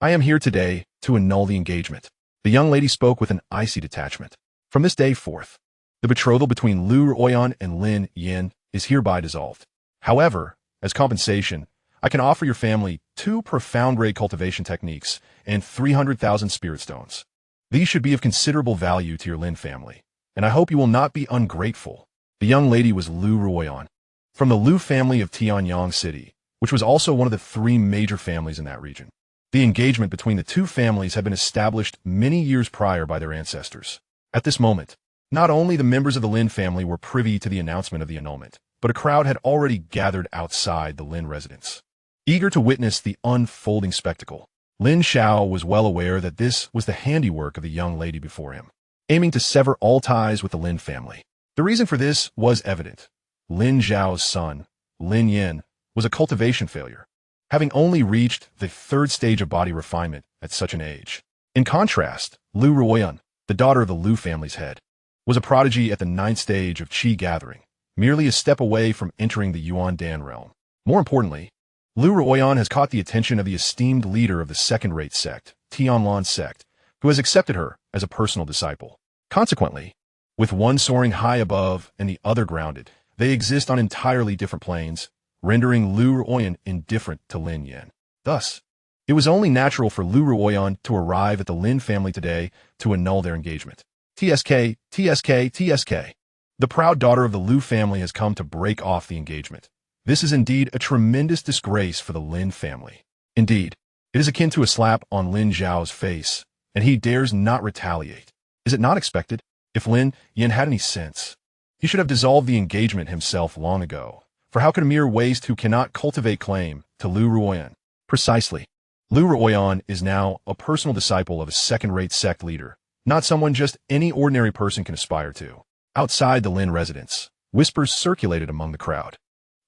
I am here today to annul the engagement. The young lady spoke with an icy detachment. From this day forth, the betrothal between Lu Ruoyan and Lin Yin is hereby dissolved. However, as compensation, I can offer your family 2 profound-grade cultivation techniques and 300,000 spirit stones. These should be of considerable value to your Lin family, and I hope you will not be ungrateful. The young lady was Lu Ruoyan, from the Lu family of Tianyang City, which was also one of the 3 major families in that region. The engagement between the 2 families had been established many years prior by their ancestors. At this moment, not only the members of the Lin family were privy to the announcement of the annulment, but a crowd had already gathered outside the Lin residence, eager to witness the unfolding spectacle. Lin Xiao was well aware that this was the handiwork of the young lady before him, aiming to sever all ties with the Lin family. The reason for this was evident. Lin Xiao's son, Lin Yin, was a cultivation failure, having only reached the 3rd stage of body refinement at such an age. In contrast, Lu Ruoyan, the daughter of the Lu family's head, was a prodigy at the 9th stage of qi gathering, merely a step away from entering the Yuan Dan realm. More importantly, Lu Ruoyan has caught the attention of the esteemed leader of the second-rate sect, Tianlan Sect, who has accepted her as a personal disciple. Consequently, with one soaring high above and the other grounded, they exist on entirely different planes, rendering Lu Ruoyan indifferent to Lin Yin. Thus, it was only natural for Lu Ruoyan to arrive at the Lin family today to annul their engagement. TSK, TSK, TSK. The proud daughter of the Lu family has come to break off the engagement. This is indeed a tremendous disgrace for the Lin family. Indeed, it is akin to a slap on Lin Zhao's face, and he dares not retaliate. Is it not expected? If Lin Yin had any sense, he should have dissolved the engagement himself long ago. For how could a mere waste who cannot cultivate claim to Lu Ruoyan? Precisely. Lu Ruoyan is now a personal disciple of a second-rate sect leader, not someone just any ordinary person can aspire to. Outside the Lin residence, whispers circulated among the crowd.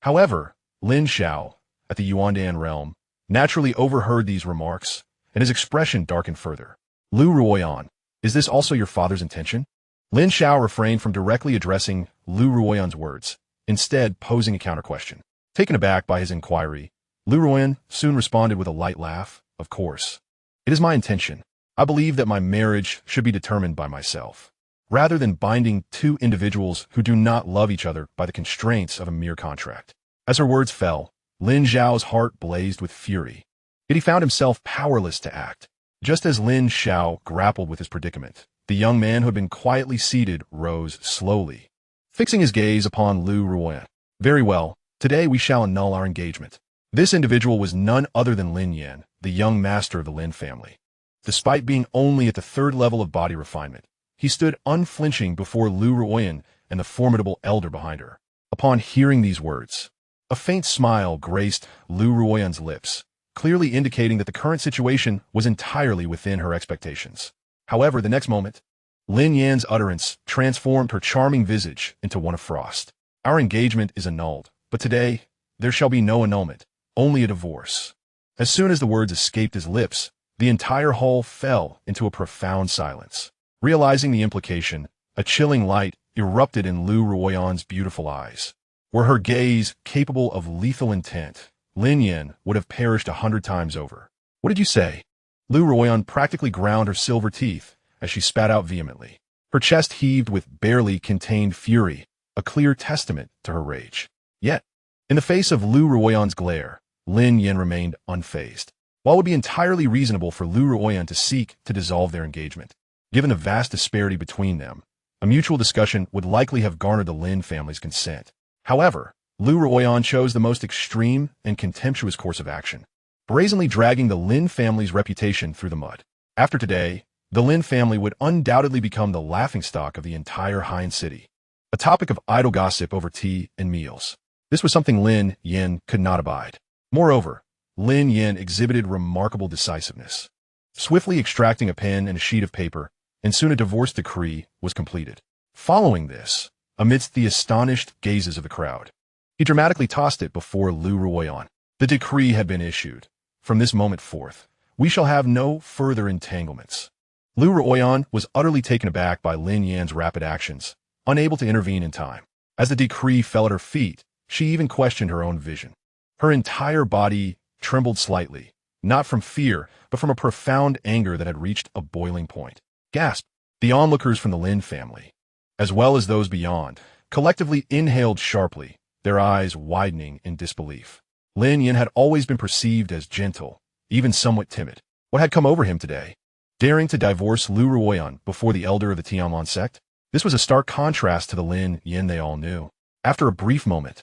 However, Lin Xiao, at the Yuandan realm, naturally overheard these remarks, and his expression darkened further. Lu Ruoyan, is this also your father's intention? Lin Xiao refrained from directly addressing Lu Ruoyan's words, instead posing a counter-question. Taken aback by his inquiry, Lu Ruoyan soon responded with a light laugh. Of course. It is my intention. I believe that my marriage should be determined by myself, rather than binding 2 individuals who do not love each other by the constraints of a mere contract. As her words fell, Lin Zhao's heart blazed with fury, yet he found himself powerless to act. Just as Lin Xiao grappled with his predicament, the young man who had been quietly seated rose slowly, fixing his gaze upon Lu Ruoyan. Very well, today we shall annul our engagement. This individual was none other than Lin Yan, the young master of the Lin family. Despite being only at the 3rd level of body refinement, he stood unflinching before Lu Ruoyan and the formidable elder behind her. Upon hearing these words, a faint smile graced Lu Ruoyan's lips, clearly indicating that the current situation was entirely within her expectations. However, the next moment, Lin Yan's utterance transformed her charming visage into one of frost. Our engagement is annulled, but today, there shall be no annulment, only a divorce. As soon as the words escaped his lips, the entire hall fell into a profound silence. Realizing the implication, a chilling light erupted in Lu Ruoyan's beautiful eyes. Were her gaze capable of lethal intent, Lin Yan would have perished 100 times over. What did you say? Lu Ruoyan practically ground her silver teeth as she spat out vehemently. Her chest heaved with barely contained fury, a clear testament to her rage. Yet, in the face of Lu Ruoyan's glare, Lin Yan remained unfazed. While it would be entirely reasonable for Lu Ruoyan to seek to dissolve their engagement, given the vast disparity between them, a mutual discussion would likely have garnered the Lin family's consent. However, Lu Ruoyan chose the most extreme and contemptuous course of action, brazenly dragging the Lin family's reputation through the mud. After today, the Lin family would undoubtedly become the laughingstock of the entire Han city, a topic of idle gossip over tea and meals. This was something Lin Yan could not abide. Moreover, Lin Yan exhibited remarkable decisiveness, swiftly extracting a pen and a sheet of paper, and soon a divorce decree was completed. Following this, amidst the astonished gazes of the crowd, he dramatically tossed it before Lu Ruoyan. The decree had been issued. From this moment forth, we shall have no further entanglements. Lu Ruoyan was utterly taken aback by Lin Yan's rapid actions, unable to intervene in time. As the decree fell at her feet, she even questioned her own vision. Her entire body trembled slightly, not from fear, but from a profound anger that had reached a boiling point. Gasp! The onlookers from the Lin family, as well as those beyond, collectively inhaled sharply, their eyes widening in disbelief. Lin Yan had always been perceived as gentle, even somewhat timid. What had come over him today? Daring to divorce Lu Ruoyan before the elder of the Xianxia sect? This was a stark contrast to the Lin Yan they all knew. After a brief moment,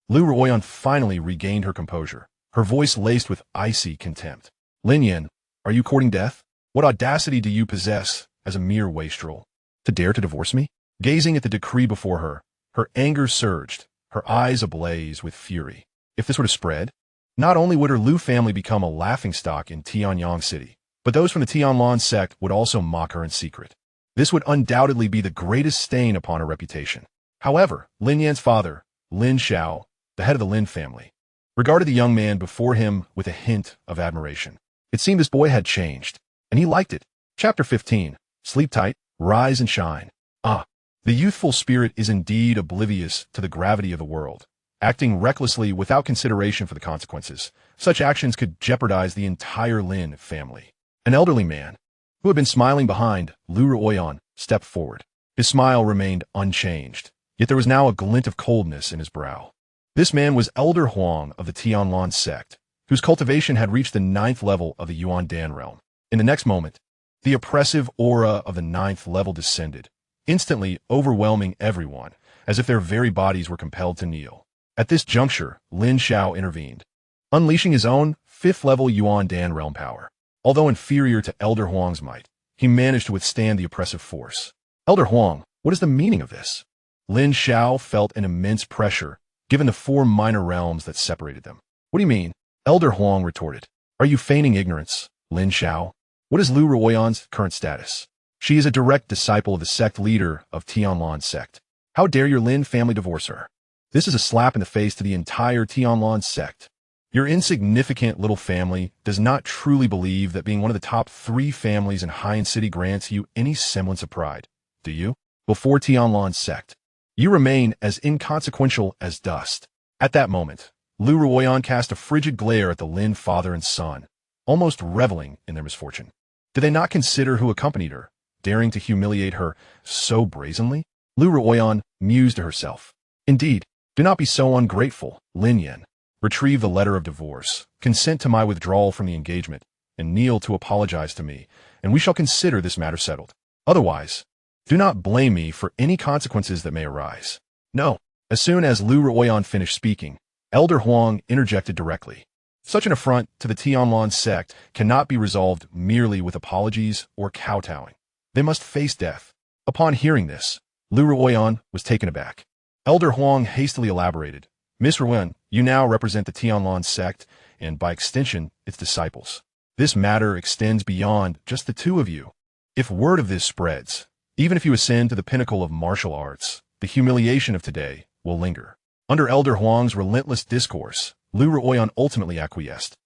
Lu Ruoyan finally regained her composure, her voice laced with icy contempt. Lin Yan, are you courting death? What audacity do you possess as a mere wastrel to dare to divorce me? Gazing at the decree before her, her anger surged, her eyes ablaze with fury. If this were to spread, not only would her Lu family become a laughingstock in Tianyang City, but those from the Xianxia sect would also mock her in secret. This would undoubtedly be the greatest stain upon her reputation. However, Lin Yan's father, Lin Xiao, the head of the Lin family, regarded the young man before him with a hint of admiration. It seemed this boy had changed, and he liked it. Chapter 15. Sleep tight, rise and shine. Ah, the youthful spirit is indeed oblivious to the gravity of the world, acting recklessly without consideration for the consequences. Such actions could jeopardize the entire Lin family. An elderly man, who had been smiling behind Lu Ruoyan, stepped forward. His smile remained unchanged, yet there was now a glint of coldness in his brow. This man was Elder Huang of the Xianxia sect, whose cultivation had reached the 9th level of the Yuan Dan realm. In the next moment, the oppressive aura of the 9th level descended, instantly overwhelming everyone, as if their very bodies were compelled to kneel. At this juncture, Lin Xiao intervened, unleashing his own 5th level Yuan Dan realm power. Although inferior to Elder Huang's might, he managed to withstand the oppressive force. Elder Huang, what is the meaning of this? Lin Xiao felt an immense pressure, given the 4 minor realms that separated them. What do you mean? Elder Huang retorted. Are you feigning ignorance, Lin Xiao? What is Lu Ruoyan's current status? She is a direct disciple of the sect leader of Xianxia sect. How dare your Lin family divorce her? This is a slap in the face to the entire Xianxia sect. Your insignificant little family does not truly believe that being one of the top 3 families in Han City grants you any semblance of pride, do you? Before Xianxia sect, you remain as inconsequential as dust. At that moment, Lu Ruoyan cast a frigid glare at the Lin father and son, almost reveling in their misfortune. Did they not consider who accompanied her, daring to humiliate her so brazenly? Lu Ruoyan mused to herself. Indeed, do not be so ungrateful, Lin Yan. Retrieve the letter of divorce, consent to my withdrawal from the engagement, and kneel to apologize to me, and we shall consider this matter settled. Otherwise, do not blame me for any consequences that may arise. No. As soon as Lu Ruoyan finished speaking, Elder Huang interjected directly. Such an affront to the Xianxia sect cannot be resolved merely with apologies or kowtowing. They must face death. Upon hearing this, Lu Ruoyan was taken aback. Elder Huang hastily elaborated. Miss Ruoyan, you now represent the Tianlan sect, and by extension, its disciples. This matter extends beyond just the two of you. If word of this spreads, even if you ascend to the pinnacle of martial arts, the humiliation of today will linger. Under Elder Huang's relentless discourse, Lu Ruoyan ultimately acquiesced.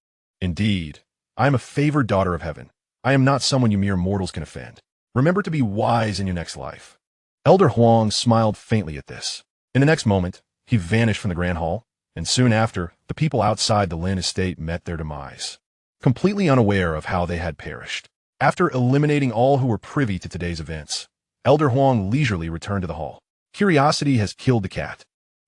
Indeed, I am a favored daughter of heaven. I am not someone you mere mortals can offend. Remember to be wise in your next life. Elder Huang smiled faintly at this. In the next moment, he vanished from the Grand Hall, and soon after, the people outside the Lin estate met their demise. Completely unaware of how they had perished. After eliminating all who were privy to today's events, Elder Huang leisurely returned to the hall. Curiosity has killed the cat.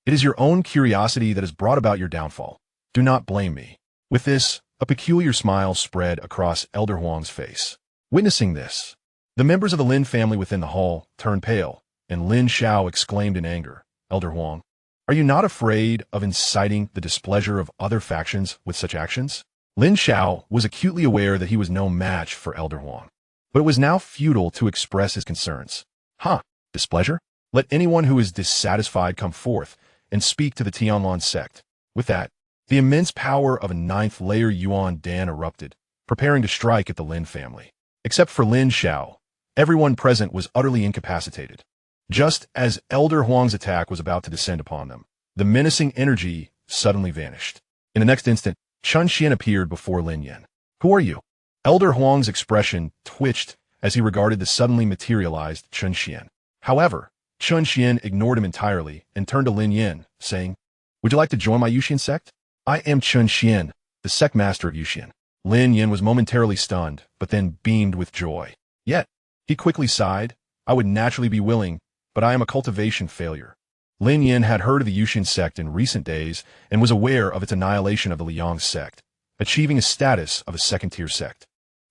It is your own curiosity that has brought about your downfall. Do not blame me. With this, a peculiar smile spread across Elder Huang's face. Witnessing this, the members of the Lin family within the hall turned pale, and Lin Xiao exclaimed in anger, Elder Huang, are you not afraid of inciting the displeasure of other factions with such actions? Lin Xiao was acutely aware that he was no match for Elder Huang, but it was now futile to express his concerns. Displeasure? Let anyone who is dissatisfied come forth and speak to the Tianlan sect. With that, the immense power of a ninth-layer Yuan Dan erupted, preparing to strike at the Lin family. Except for Lin Xiao, everyone present was utterly incapacitated. Just as Elder Huang's attack was about to descend upon them, the menacing energy suddenly vanished. In the next instant, Chen Xuan appeared before Lin Yan. Who are you? Elder Huang's expression twitched as he regarded the suddenly materialized Chen Xuan. However, Chen Xuan ignored him entirely and turned to Lin Yan, saying, would you like to join my Yuxian Sect? I am Chen Xuan, the sect master of Yuxian. Lin Yan was momentarily stunned, but then beamed with joy. Yet, he quickly sighed, I would naturally be willing, but I am a cultivation failure. Lin Yan had heard of the Yuxian Sect in recent days and was aware of its annihilation of the Liang Sect, achieving a status of a second-tier sect.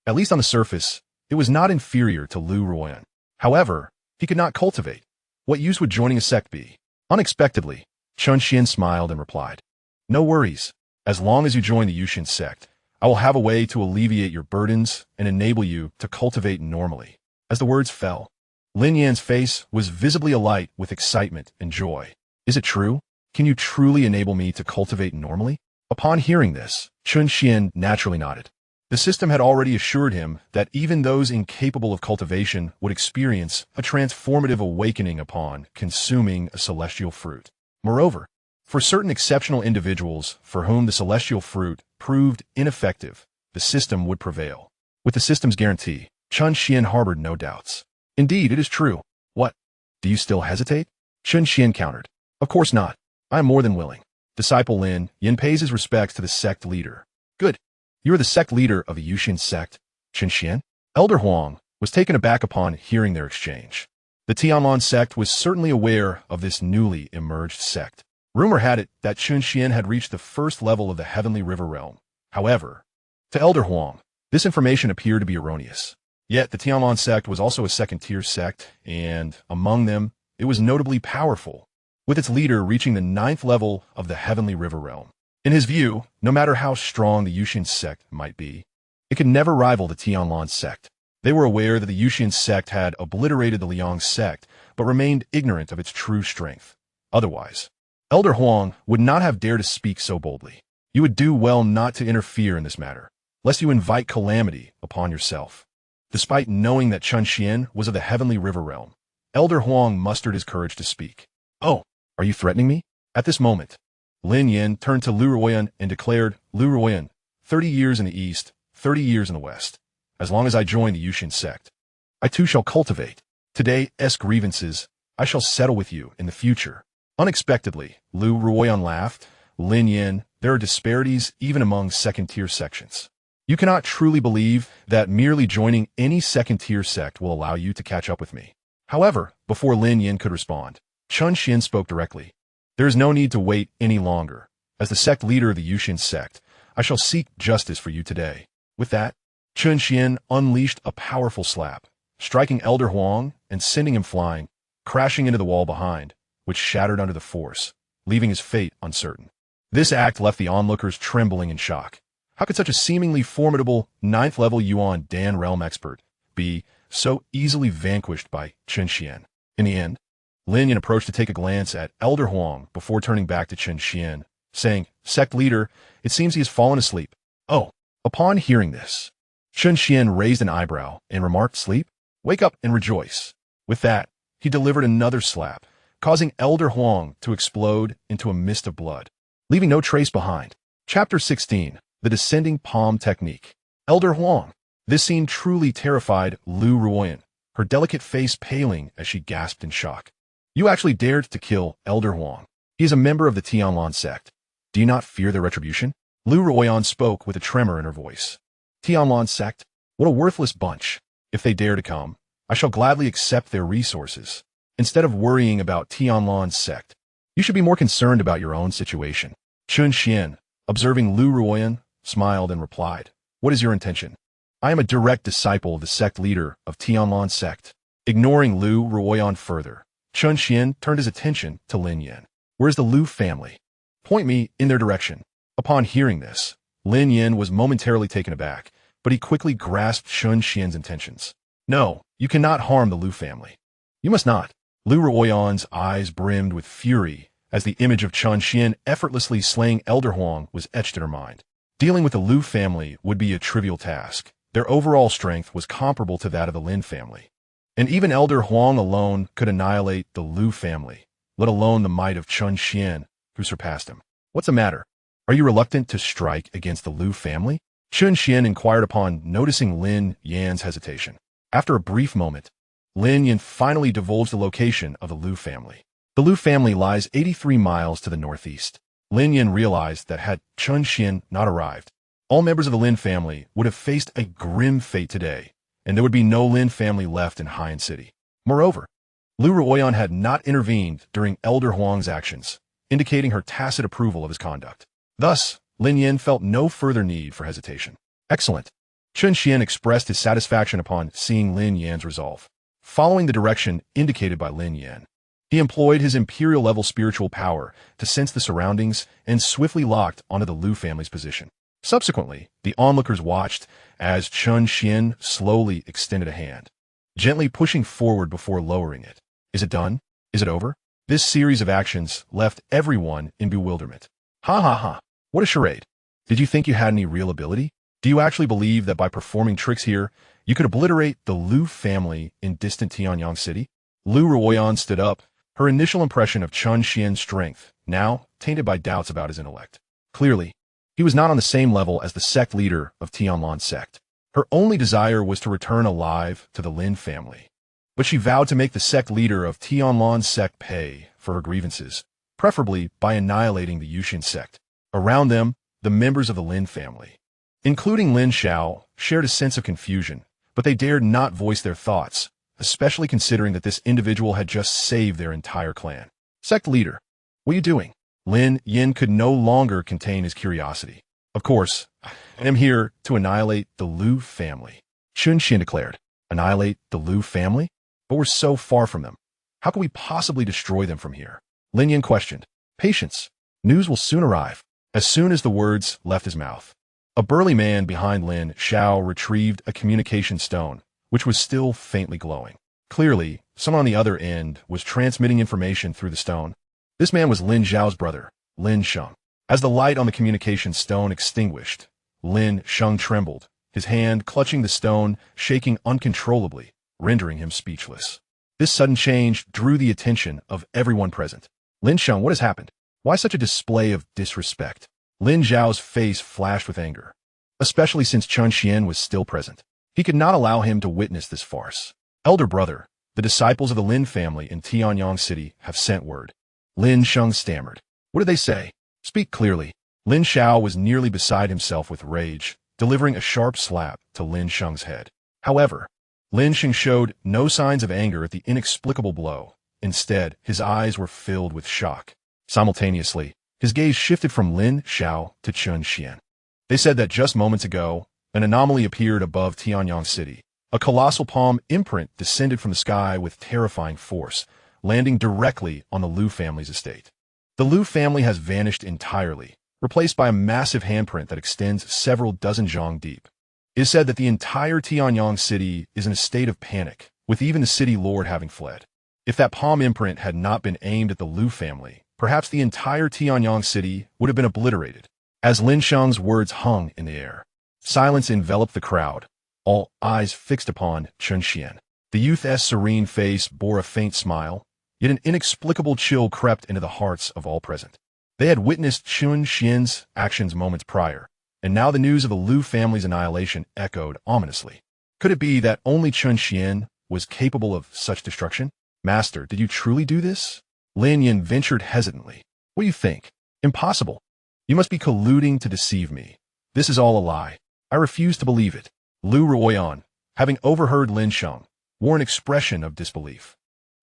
At least on the surface, it was not inferior to Lu Ruoyan. However, he could not cultivate. What use would joining a sect be? Unexpectedly, Chen Xuan smiled and replied, no worries. As long as you join the Yuxian Sect, I will have a way to alleviate your burdens and enable you to cultivate normally. As the words fell, Lin Yan's face was visibly alight with excitement and joy. Is it true? Can you truly enable me to cultivate normally? Upon hearing this, Chen Xuan naturally nodded. The system had already assured him that even those incapable of cultivation would experience a transformative awakening upon consuming a celestial fruit. Moreover, for certain exceptional individuals for whom the celestial fruit proved ineffective, the system would prevail. With the system's guarantee, Chen Xuan harbored no doubts. Indeed, it is true. What? Do you still hesitate? Chen Xuan countered. Of course not. I am more than willing. Disciple Lin Yan pays his respects to the sect leader. Good. You are the sect leader of a Yuxian sect, Chen Xuan? Elder Huang was taken aback upon hearing their exchange. The Tianlan sect was certainly aware of this newly emerged sect. Rumor had it that Chen Xuan had reached the first level of the Heavenly River Realm. However, to Elder Huang, this information appeared to be erroneous. Yet the Tianlan sect was also a second-tier sect, and among them, it was notably powerful, with its leader reaching the 9th level of the Heavenly River Realm. In his view, no matter how strong the Yuxian sect might be, it could never rival the Tianlan sect. They were aware that the Yuxian sect had obliterated the Liang sect, but remained ignorant of its true strength. Otherwise, Elder Huang would not have dared to speak so boldly. You would do well not to interfere in this matter, lest you invite calamity upon yourself. Despite knowing that Chen Xuan was of the Heavenly River Realm, Elder Huang mustered his courage to speak. Oh, are you threatening me? At this moment, Lin Yan turned to Lu Ruoyan and declared, Lu Ruoyan, 30 years in the east, 30 years in the west. As long as I join the Yuxian sect, I too shall cultivate. Today's grievances, I shall settle with you in the future. Unexpectedly, Lu Ruoyan laughed. Lin Yan, there are disparities even among second-tier sections. You cannot truly believe that merely joining any second-tier sect will allow you to catch up with me. However, before Lin Yan could respond, Chen Xuan spoke directly. There is no need to wait any longer. As the sect leader of the Yuxian sect, I shall seek justice for you today. With that, Chen Xuan unleashed a powerful slap, striking Elder Huang and sending him flying, crashing into the wall behind, which shattered under the force, leaving his fate uncertain. This act left the onlookers trembling in shock. How could such a seemingly formidable 9th-level Yuan Dan realm expert be so easily vanquished by Chen Xuan? In the end, Lin Yan approached to take a glance at Elder Huang before turning back to Chen Xuan, saying, "Sect leader, it seems he has fallen asleep." "Oh." Upon hearing this, Chen Xuan raised an eyebrow and remarked, "Sleep? Wake up and rejoice." With that, he delivered another slap, causing Elder Huang to explode into a mist of blood, leaving no trace behind. Chapter 16. The Descending Palm Technique. Elder Huang. This scene truly terrified Lu Ruoyan, her delicate face paling as she gasped in shock. "You actually dared to kill Elder Huang. He is a member of the Yuxian Sect. Do you not fear their retribution?" Lu Ruoyan spoke with a tremor in her voice. "Yuxian Sect? What a worthless bunch. If they dare to come, I shall gladly accept their resources. Instead of worrying about Yuxian Sect, you should be more concerned about your own situation." Chen Xuan, observing Lu Ruoyan, smiled and replied, "What is your intention?" "I am a direct disciple of the sect leader of Yuxian Sect." Ignoring Lu Ruoyan further, Chen Xuan turned his attention to Lin Yan. "Where is the Lu family? Point me in their direction." Upon hearing this, Lin Yan was momentarily taken aback, but he quickly grasped Chen Xuan's intentions. "No, you cannot harm the Lu family. You must not." Lu Ruoyan's eyes brimmed with fury as the image of Chen Xuan effortlessly slaying Elder Huang was etched in her mind. Dealing with the Lu family would be a trivial task. Their overall strength was comparable to that of the Lin family. And even Elder Huang alone could annihilate the Lu family, let alone the might of Chen Xuan, who surpassed him. "What's the matter? Are you reluctant to strike against the Lu family?" Chen Xuan inquired upon noticing Lin Yan's hesitation. After a brief moment, Lin Yan finally divulged the location of the Lu family. The Lu family lies 83 miles to the northeast. Lin Yan realized that had Chen Xuan not arrived, all members of the Lin family would have faced a grim fate today, and there would be no Lin family left in Haiyan City. Moreover, Lu Ruoyan had not intervened during Elder Huang's actions, indicating her tacit approval of his conduct. Thus, Lin Yan felt no further need for hesitation. "Excellent." Chen Xuan expressed his satisfaction upon seeing Lin Yan's resolve. Following the direction indicated by Lin Yan, he employed his imperial-level spiritual power to sense the surroundings and swiftly locked onto the Lu family's position. Subsequently, the onlookers watched as Chen Xuan slowly extended a hand, gently pushing forward before lowering it. Is it done? Is it over? This series of actions left everyone in bewilderment. "Ha ha ha. What a charade. Did you think you had any real ability? Do you actually believe that by performing tricks here, you could obliterate the Lu family in distant Tianyang City?" Lu Ruoyan stood up, her initial impression of Chen Xuan's strength now tainted by doubts about his intellect. Clearly, he was not on the same level as the sect leader of Yuxian Sect. Her only desire was to return alive to the Lin family. But she vowed to make the sect leader of Yuxian Sect pay for her grievances, preferably by annihilating the Yuxian Sect. Around them, the members of the Lin family, including Lin Xiao, shared a sense of confusion, but they dared not voice their thoughts, especially considering that this individual had just saved their entire clan. "Sect leader, what are you doing?" Lin Yan could no longer contain his curiosity. "Of course, I am here to annihilate the Lu family," Chen Xuan declared. "Annihilate the Lu family? But we're so far from them. How can we possibly destroy them from here?" Lin Yan questioned. "Patience. News will soon arrive." As soon as the words left his mouth, a burly man behind Lin Xiao retrieved a communication stone, which was still faintly glowing. Clearly, someone on the other end was transmitting information through the stone. This man was Lin Xiao's brother, Lin Sheng. As the light on the communication stone extinguished, Lin Sheng trembled, his hand clutching the stone, shaking uncontrollably, rendering him speechless. This sudden change drew the attention of everyone present. "Lin Sheng, what has happened? Why such a display of disrespect?" Lin Zhao's face flashed with anger, especially since Chen Xuan was still present. He could not allow him to witness this farce. "Elder brother, the disciples of the Lin family in Tianyang City have sent word." Lin Sheng stammered. "What did they say? Speak clearly." Lin Xiao was nearly beside himself with rage, delivering a sharp slap to Lin Sheng's head. However, Lin Sheng showed no signs of anger at the inexplicable blow. Instead, his eyes were filled with shock. Simultaneously, his gaze shifted from Lin Xiao to Chen Xuan. They said that just moments ago, an anomaly appeared above Tianyang City. A colossal palm imprint descended from the sky with terrifying force, landing directly on the Lu family's estate. The Lu family has vanished entirely, replaced by a massive handprint that extends several dozen zhang deep. It is said that the entire Tianyang City is in a state of panic, with even the city lord having fled. If that palm imprint had not been aimed at the Liu family, perhaps the entire Tianyang city would have been obliterated. As Lin Shang's words hung in the air, silence enveloped the crowd, all eyes fixed upon Chen Xuan. The youth's serene face bore a faint smile, yet an inexplicable chill crept into the hearts of all present. They had witnessed Chen Xuan's actions moments prior, and now the news of the Liu family's annihilation echoed ominously. Could it be that only Chen Xuan was capable of such destruction? Master, did you truly do this? Lin Yin ventured hesitantly. What do you think? Impossible. You must be colluding to deceive me. This is all a lie. I refuse to believe it. Liu Ruoyan, having overheard Lin Shang, wore an expression of disbelief.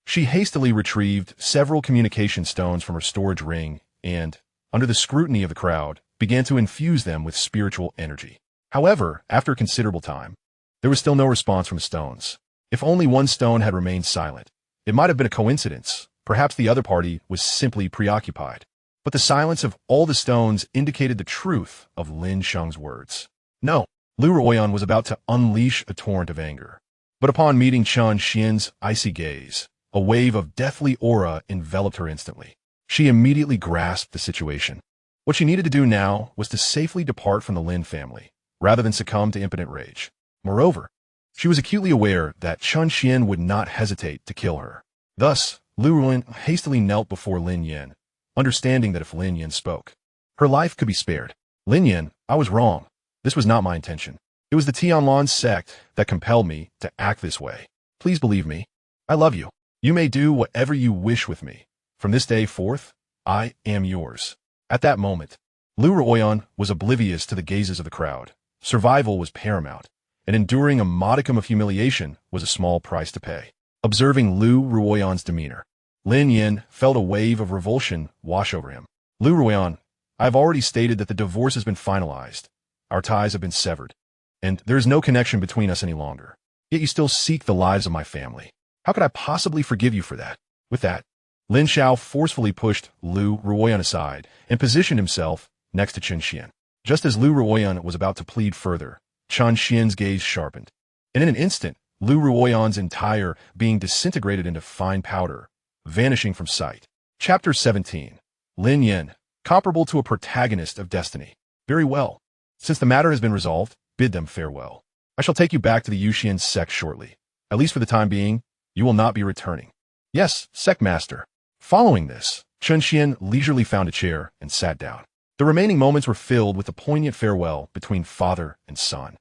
She hastily retrieved several communication stones from her storage ring and, under the scrutiny of the crowd, began to infuse them with spiritual energy. However, after considerable time, there was still no response from the stones. If only one stone had remained silent, it might have been a coincidence. Perhaps the other party was simply preoccupied. But the silence of all the stones indicated the truth of Lin Shang's words. No, Liu Ruoyan was about to unleash a torrent of anger. But upon meeting Chen Xian's icy gaze, a wave of deathly aura enveloped her instantly. She immediately grasped the situation. What she needed to do now was to safely depart from the Lin family, rather than succumb to impotent rage. Moreover, she was acutely aware that Chen Xian would not hesitate to kill her. Thus, Liu Ruoyan hastily knelt before Lin Yin, understanding that if Lin Yin spoke, her life could be spared. Lin Yin, I was wrong. This was not my intention. It was the Tianlan sect that compelled me to act this way. Please believe me. I love you. You may do whatever you wish with me. From this day forth, I am yours. At that moment, Liu Ruoyan was oblivious to the gazes of the crowd. Survival was paramount, and enduring a modicum of humiliation was a small price to pay. Observing Liu Ruoyan's demeanor, Lin Yin felt a wave of revulsion wash over him. Liu Ruoyan, I have already stated that the divorce has been finalized. Our ties have been severed, and there is no connection between us any longer. Yet you still seek the lives of my family. How could I possibly forgive you for that? With that, Lin Xiao forcefully pushed Liu Ruoyan aside and positioned himself next to Chen Xian. Just as Liu Ruoyan was about to plead further, Chen Xian's gaze sharpened, and in an instant, Liu Ruoyan's entire being disintegrated into fine powder, vanishing from sight. Chapter 17. Lin Yin, comparable to a protagonist of destiny. Very well. Since the matter has been resolved, bid them farewell. I shall take you back to the Yuxian Sect shortly. At least for the time being, you will not be returning. Yes, Sect Master. Following this, Chen Xian leisurely found a chair and sat down. The remaining moments were filled with a poignant farewell between father and son.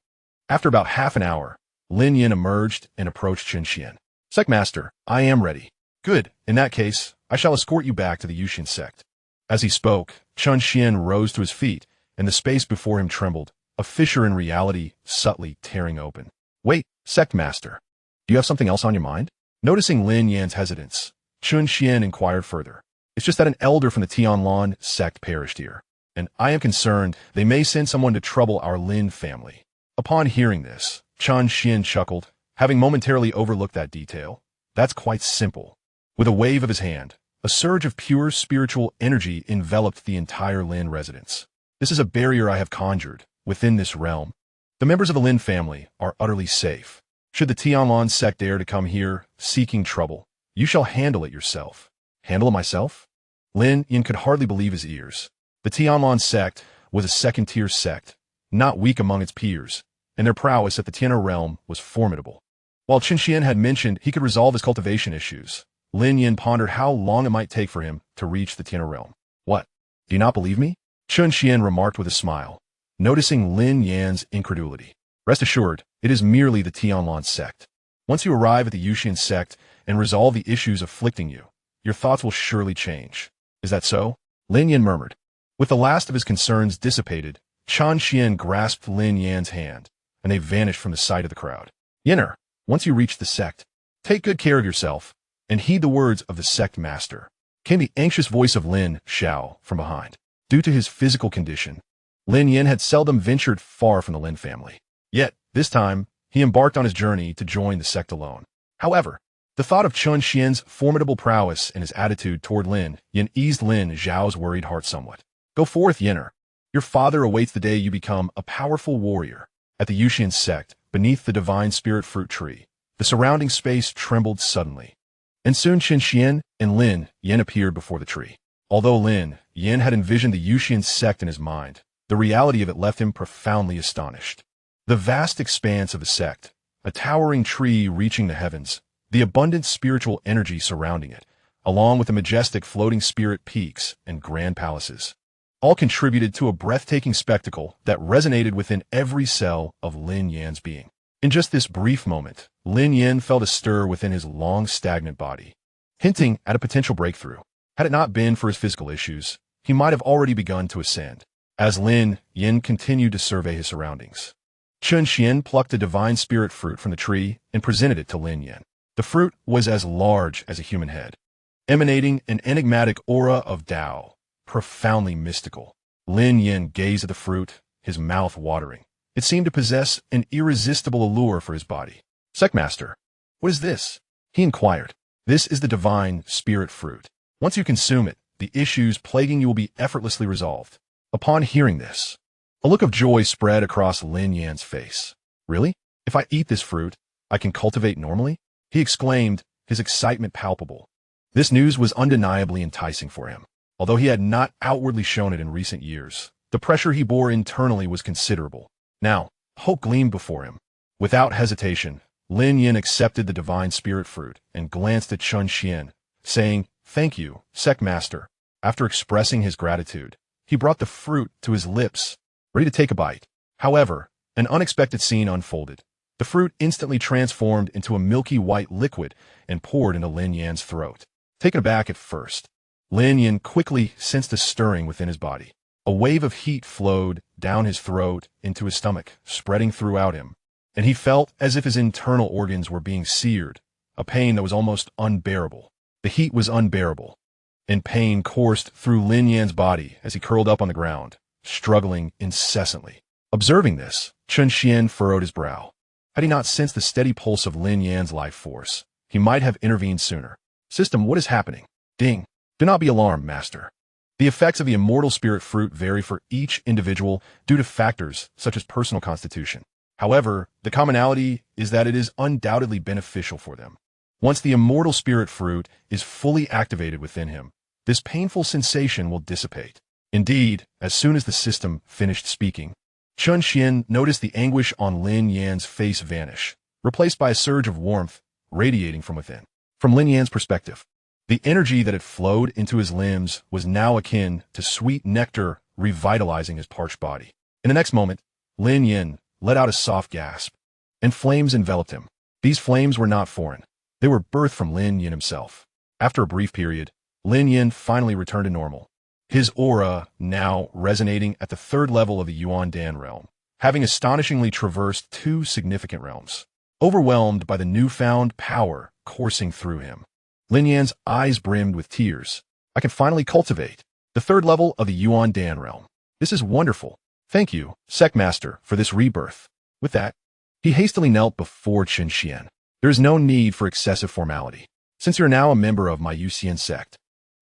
After about half an hour, Lin Yin emerged and approached Chen Xian. Sect Master, I am ready. Good. In that case, I shall escort you back to the Yuxian Sect. As he spoke, Chen Xian rose to his feet, and the space before him trembled, a fissure in reality subtly tearing open. Wait, Sect Master. Do you have something else on your mind? Noticing Lin Yan's hesitance, Chen Xian inquired further. It's just that an elder from the Tianlan sect perished here, and I am concerned they may send someone to trouble our Lin family. Upon hearing this, Chen Xian chuckled, having momentarily overlooked that detail. That's quite simple. With a wave of his hand, a surge of pure spiritual energy enveloped the entire Lin residence. This is a barrier I have conjured within this realm. The members of the Lin family are utterly safe. Should the Tianlan sect dare to come here seeking trouble, you shall handle it yourself. Handle it myself? Lin Yin could hardly believe his ears. The Tianlan sect was a second-tier sect, not weak among its peers, and their prowess at the Tian'er realm was formidable. While Chen Xian had mentioned he could resolve his cultivation issues, Lin Yin pondered how long it might take for him to reach the Tian'er realm. What? Do you not believe me? Chen Xian remarked with a smile, noticing Lin Yan's incredulity. Rest assured, it is merely the Tianlan sect. Once you arrive at the Yuxian Sect and resolve the issues afflicting you, your thoughts will surely change. Is that so? Lin Yin murmured. With the last of his concerns dissipated, Chen Xian grasped Lin Yan's hand, and they vanished from the sight of the crowd. Yinner, once you reach the sect, take good care of yourself, and heed the words of the sect master. Came the anxious voice of Lin Xiao from behind. Due to his physical condition, Lin Yin had seldom ventured far from the Lin family. Yet, this time, he embarked on his journey to join the sect alone. However, the thought of Chen Xian's formidable prowess and his attitude toward Lin Yin eased Lin Xiao's worried heart somewhat. Go forth, Yinner. Your father awaits the day you become a powerful warrior. At the Yuxian Sect, beneath the divine spirit fruit tree, the surrounding space trembled suddenly. And soon Chen Xuan and Lin Yan appeared before the tree. Although Lin Yan had envisioned the Yuxian Sect in his mind, the reality of it left him profoundly astonished. The vast expanse of the sect, a towering tree reaching the heavens, the abundant spiritual energy surrounding it, along with the majestic floating spirit peaks and grand palaces, all contributed to a breathtaking spectacle that resonated within every cell of Lin Yan's being. In just this brief moment, Lin Yan felt a stir within his long stagnant body, hinting at a potential breakthrough. Had it not been for his physical issues, he might have already begun to ascend. As Lin Yan continued to survey his surroundings, Chen Xuan plucked a divine spirit fruit from the tree and presented it to Lin Yan. The fruit was as large as a human head, emanating an enigmatic aura of Tao, profoundly mystical. Lin Yan gazed at the fruit, his mouth watering. It seemed to possess an irresistible allure for his body. "Sectmaster, what is this?" he inquired. "This is the divine spirit fruit. Once you consume it, the issues plaguing you will be effortlessly resolved." Upon hearing this, a look of joy spread across Lin Yan's face. "Really? If I eat this fruit, I can cultivate normally?" he exclaimed, his excitement palpable. This news was undeniably enticing for him. Although he had not outwardly shown it in recent years, the pressure he bore internally was considerable. Now, hope gleamed before him. Without hesitation, Lin Yan accepted the divine spirit fruit and glanced at Chen Xuan, saying, "Thank you, Sectmaster." After expressing his gratitude, he brought the fruit to his lips, ready to take a bite. However, an unexpected scene unfolded. The fruit instantly transformed into a milky white liquid and poured into Lin Yan's throat. Taken aback at first, Lin Yan quickly sensed a stirring within his body. A wave of heat flowed down his throat into his stomach, spreading throughout him, and he felt as if his internal organs were being seared, a pain that was almost unbearable. The heat was unbearable, and pain coursed through Lin Yan's body as he curled up on the ground, struggling incessantly. Observing this, Chen Xuan furrowed his brow. Had he not sensed the steady pulse of Lin Yan's life force, he might have intervened sooner. "System, what is happening?" "Ding. Do not be alarmed, Master. The effects of the immortal spirit fruit vary for each individual due to factors such as personal constitution. However, the commonality is that it is undoubtedly beneficial for them. Once the immortal spirit fruit is fully activated within him, this painful sensation will dissipate." Indeed, as soon as the system finished speaking, Chen Xuan noticed the anguish on Lin Yan's face vanish, replaced by a surge of warmth radiating from within. From Lin Yan's perspective, the energy that had flowed into his limbs was now akin to sweet nectar revitalizing his parched body. In the next moment, Lin Yan let out a soft gasp, and flames enveloped him. These flames were not foreign. They were birthed from Lin Yan himself. After a brief period, Lin Yan finally returned to normal, his aura now resonating at the third level of the Yuan Dan realm, having astonishingly traversed 2 significant realms. Overwhelmed by the newfound power coursing through him, Lin Yan's eyes brimmed with tears. "I can finally cultivate the third level of the Yuan Dan realm. This is wonderful. Thank you, Sectmaster, for this rebirth." With that, he hastily knelt before Chen Xuan. "There is no need for excessive formality. Since you're now a member of my Yuxian Sect,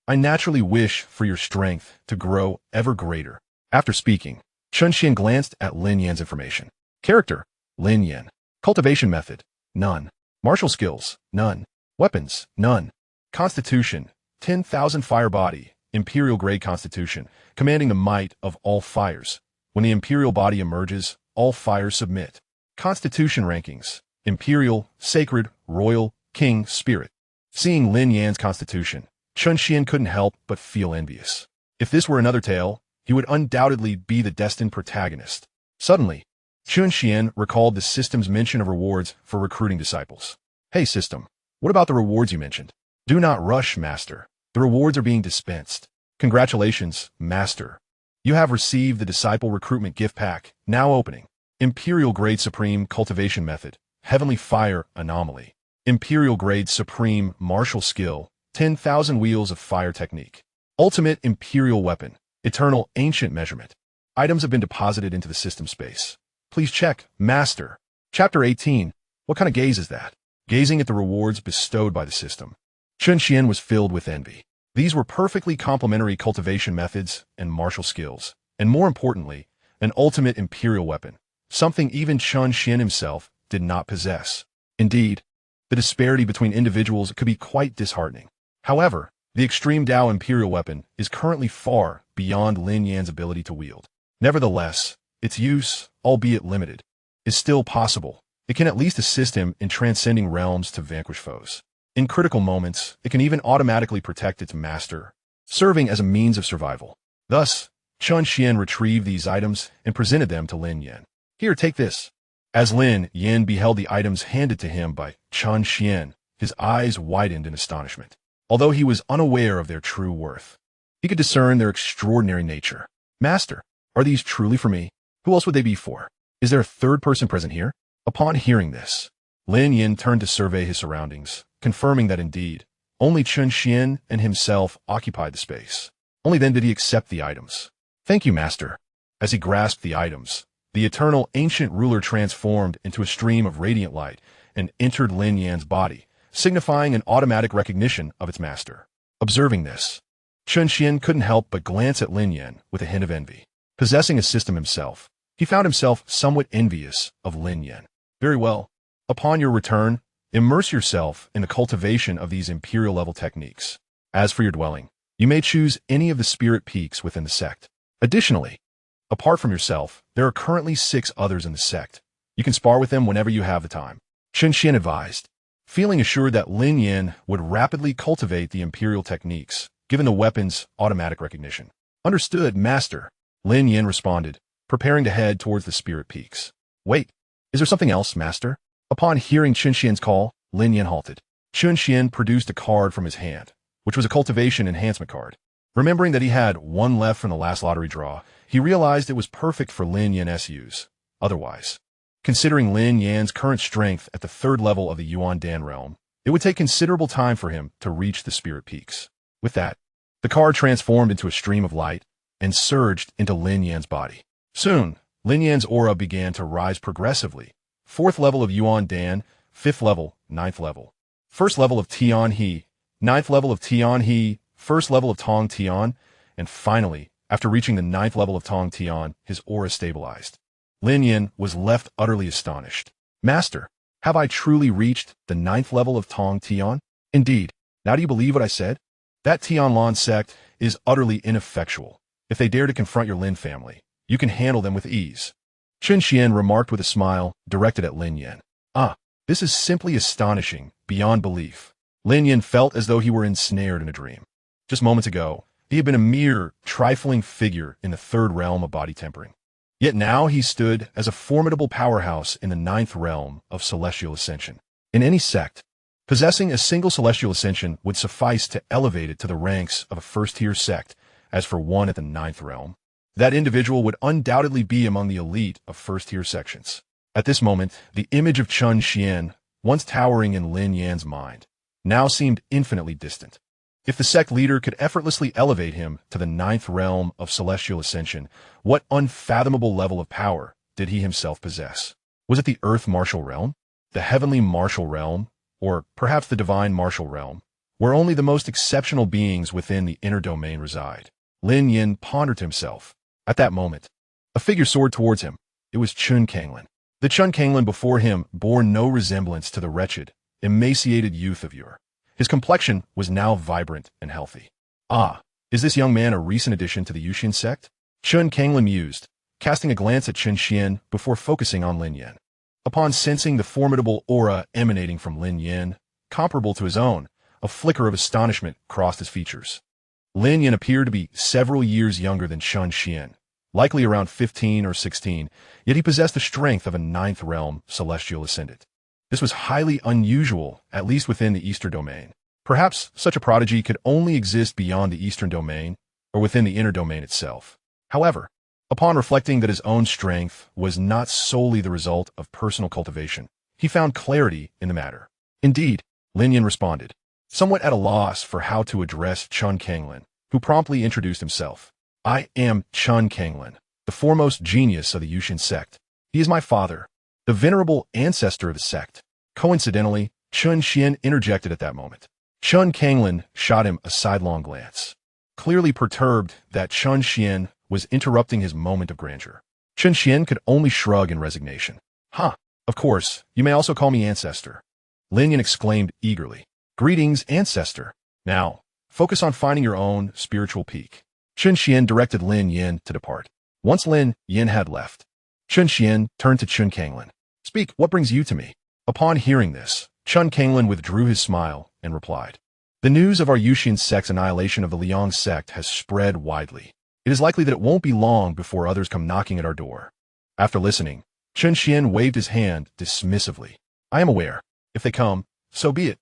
I naturally wish for your strength to grow ever greater." After speaking, Chen Xuan glanced at Lin Yan's information. Character: Lin Yan. Cultivation method: none. Martial skills: none. Weapons: none. Constitution: 10,000 fire body, Imperial grade constitution, commanding the might of all fires. When the Imperial body emerges, all fires submit. Constitution rankings: Imperial, Sacred, Royal, King, Spirit. Seeing Lin Yan's constitution, Chen Xuan couldn't help but feel envious. If this were another tale, he would undoubtedly be the destined protagonist. Suddenly, Chen Xuan recalled the system's mention of rewards for recruiting disciples. "Hey system, what about the rewards you mentioned?" "Do not rush, Master. The rewards are being dispensed." "Congratulations, Master. You have received the Disciple Recruitment Gift Pack, now opening. Imperial Grade Supreme Cultivation Method, Heavenly Fire Anomaly. Imperial Grade Supreme Martial Skill, 10,000 Wheels of Fire Technique. Ultimate Imperial Weapon, Eternal Ancient Measurement. Items have been deposited into the system space. Please check, Master." Chapter 18. What kind of gaze is that? Gazing at the rewards bestowed by the system, Chen Xuan was filled with envy. These were perfectly complementary cultivation methods and martial skills, and more importantly, an ultimate imperial weapon, something even Chen Xuan himself did not possess. Indeed, The disparity between individuals could be quite disheartening. However, the extreme Dao Imperial weapon is currently far beyond Lin Yan's ability to wield. Nevertheless, its use, albeit limited, is still possible. It can at least assist him in transcending realms to vanquish foes. In critical moments, it can even automatically protect its master, serving as a means of survival. Thus, Chen Xuan retrieved these items and presented them to Lin Yan. Here, take this. As Lin Yan beheld the items handed to him by Chen Xuan, his eyes widened in astonishment. Although he was unaware of their true worth, he could discern their extraordinary nature. Master, are these truly for me? Who else would they be for? Is there a third person present here? Upon hearing this, Lin Yan turned to survey his surroundings, confirming that indeed, only Chen Xuan and himself occupied the space. Only then did he accept the items. Thank you, Master. As he grasped the items, the eternal ancient ruler transformed into a stream of radiant light and entered Lin Yan's body, signifying an automatic recognition of its master. Observing this, Chen Xuan couldn't help but glance at Lin Yan with a hint of envy. Possessing a system himself, he found himself somewhat envious of Lin Yan. Very well. Upon your return, immerse yourself in the cultivation of these imperial-level techniques. As for your dwelling, you may choose any of the spirit peaks within the sect. Additionally, apart from yourself, there are currently 6 others in the sect. You can spar with them whenever you have the time. Chen Xuan advised, feeling assured that Lin Yan would rapidly cultivate the imperial techniques, given the weapon's automatic recognition. Understood, Master, Lin Yan responded, preparing to head towards the spirit peaks. Wait, is there something else, Master? Upon hearing Chen Xuan's call, Lin Yan halted. Chen Xuan produced a card from his hand, which was a cultivation enhancement card. Remembering that he had one left from the last lottery draw, he realized it was perfect for Lin Yan's use. Otherwise, considering Lin Yan's current strength at the 3rd level of the Yuan Dan realm, it would take considerable time for him to reach the spirit peaks. With that, the card transformed into a stream of light and surged into Lin Yan's body. Soon, Lin Yan's aura began to rise progressively. 4th level of Yuan Dan, 5th level, 9th level. 1st level of Tian He, 9th level of Tian He, 1st level of Tong Tian, and finally, after reaching the 9th level of Tong Tian, his aura stabilized. Lin Yan was left utterly astonished. Master, have I truly reached the 9th level of Tong Tian? Indeed. Now do you believe what I said? That Tianlan sect is utterly ineffectual. If they dare to confront your Lin family, you can handle them with ease. Chen Xuan remarked with a smile directed at Lin Yan. This is simply astonishing, beyond belief. Lin Yan felt as though he were ensnared in a dream. Just moments ago, he had been a mere, trifling figure in the 3rd realm of body tempering. Yet now he stood as a formidable powerhouse in the 9th realm of celestial ascension. In any sect, possessing a single celestial ascension would suffice to elevate it to the ranks of a 1st-tier sect. As for one at the 9th realm, that individual would undoubtedly be among the elite of 1st-tier sections. At this moment, the image of Chen Xuan, once towering in Lin Yan's mind, now seemed infinitely distant. If the sect leader could effortlessly elevate him to the 9th realm of celestial ascension, what unfathomable level of power did he himself possess? Was it the earth martial realm, the heavenly martial realm, or perhaps the divine martial realm, where only the most exceptional beings within the inner domain reside? Lin Yan pondered to himself. At that moment, a figure soared towards him. It was Chen Xuan. The Chen Xuan before him bore no resemblance to the wretched, emaciated youth of yore. His complexion was now vibrant and healthy. Is this young man a recent addition to the Yuxian Sect? Chen Xuan mused, casting a glance at Chen Xuan before focusing on Lin Yan. Upon sensing the formidable aura emanating from Lin Yan, comparable to his own, a flicker of astonishment crossed his features. Lin Yan appeared to be several years younger than Chen Xuan, likely around 15 or 16, yet he possessed the strength of a 9th realm celestial ascendant. This was highly unusual, at least within the Eastern domain. Perhaps such a prodigy could only exist beyond the Eastern domain, or within the inner domain itself. However, upon reflecting that his own strength was not solely the result of personal cultivation, he found clarity in the matter. Indeed, Lin Yan responded, somewhat at a loss for how to address Chen Xuan, who promptly introduced himself. I am Chen Xuan, the foremost genius of the Yuxian Sect. He is my father, the venerable ancestor of the sect. Coincidentally, Chen Xuan interjected at that moment. Chen Xuan shot him a sidelong glance, clearly perturbed that Chen Xuan was interrupting his moment of grandeur. Chen Xuan could only shrug in resignation. Of course, you may also call me ancestor. Lin Yan exclaimed eagerly. Greetings, ancestor. Now, focus on finding your own spiritual peak. Chen Xuan directed Lin Yan to depart. Once Lin Yan had left, Chen Xuan turned to Chen Kanglin. Speak, what brings you to me? Upon hearing this, Chen Kanglin withdrew his smile and replied. The news of our Yuxian Sect's annihilation of the Yuxian Sect has spread widely. It is likely that it won't be long before others come knocking at our door. After listening, Chen Xuan waved his hand dismissively. I am aware. If they come, so be it.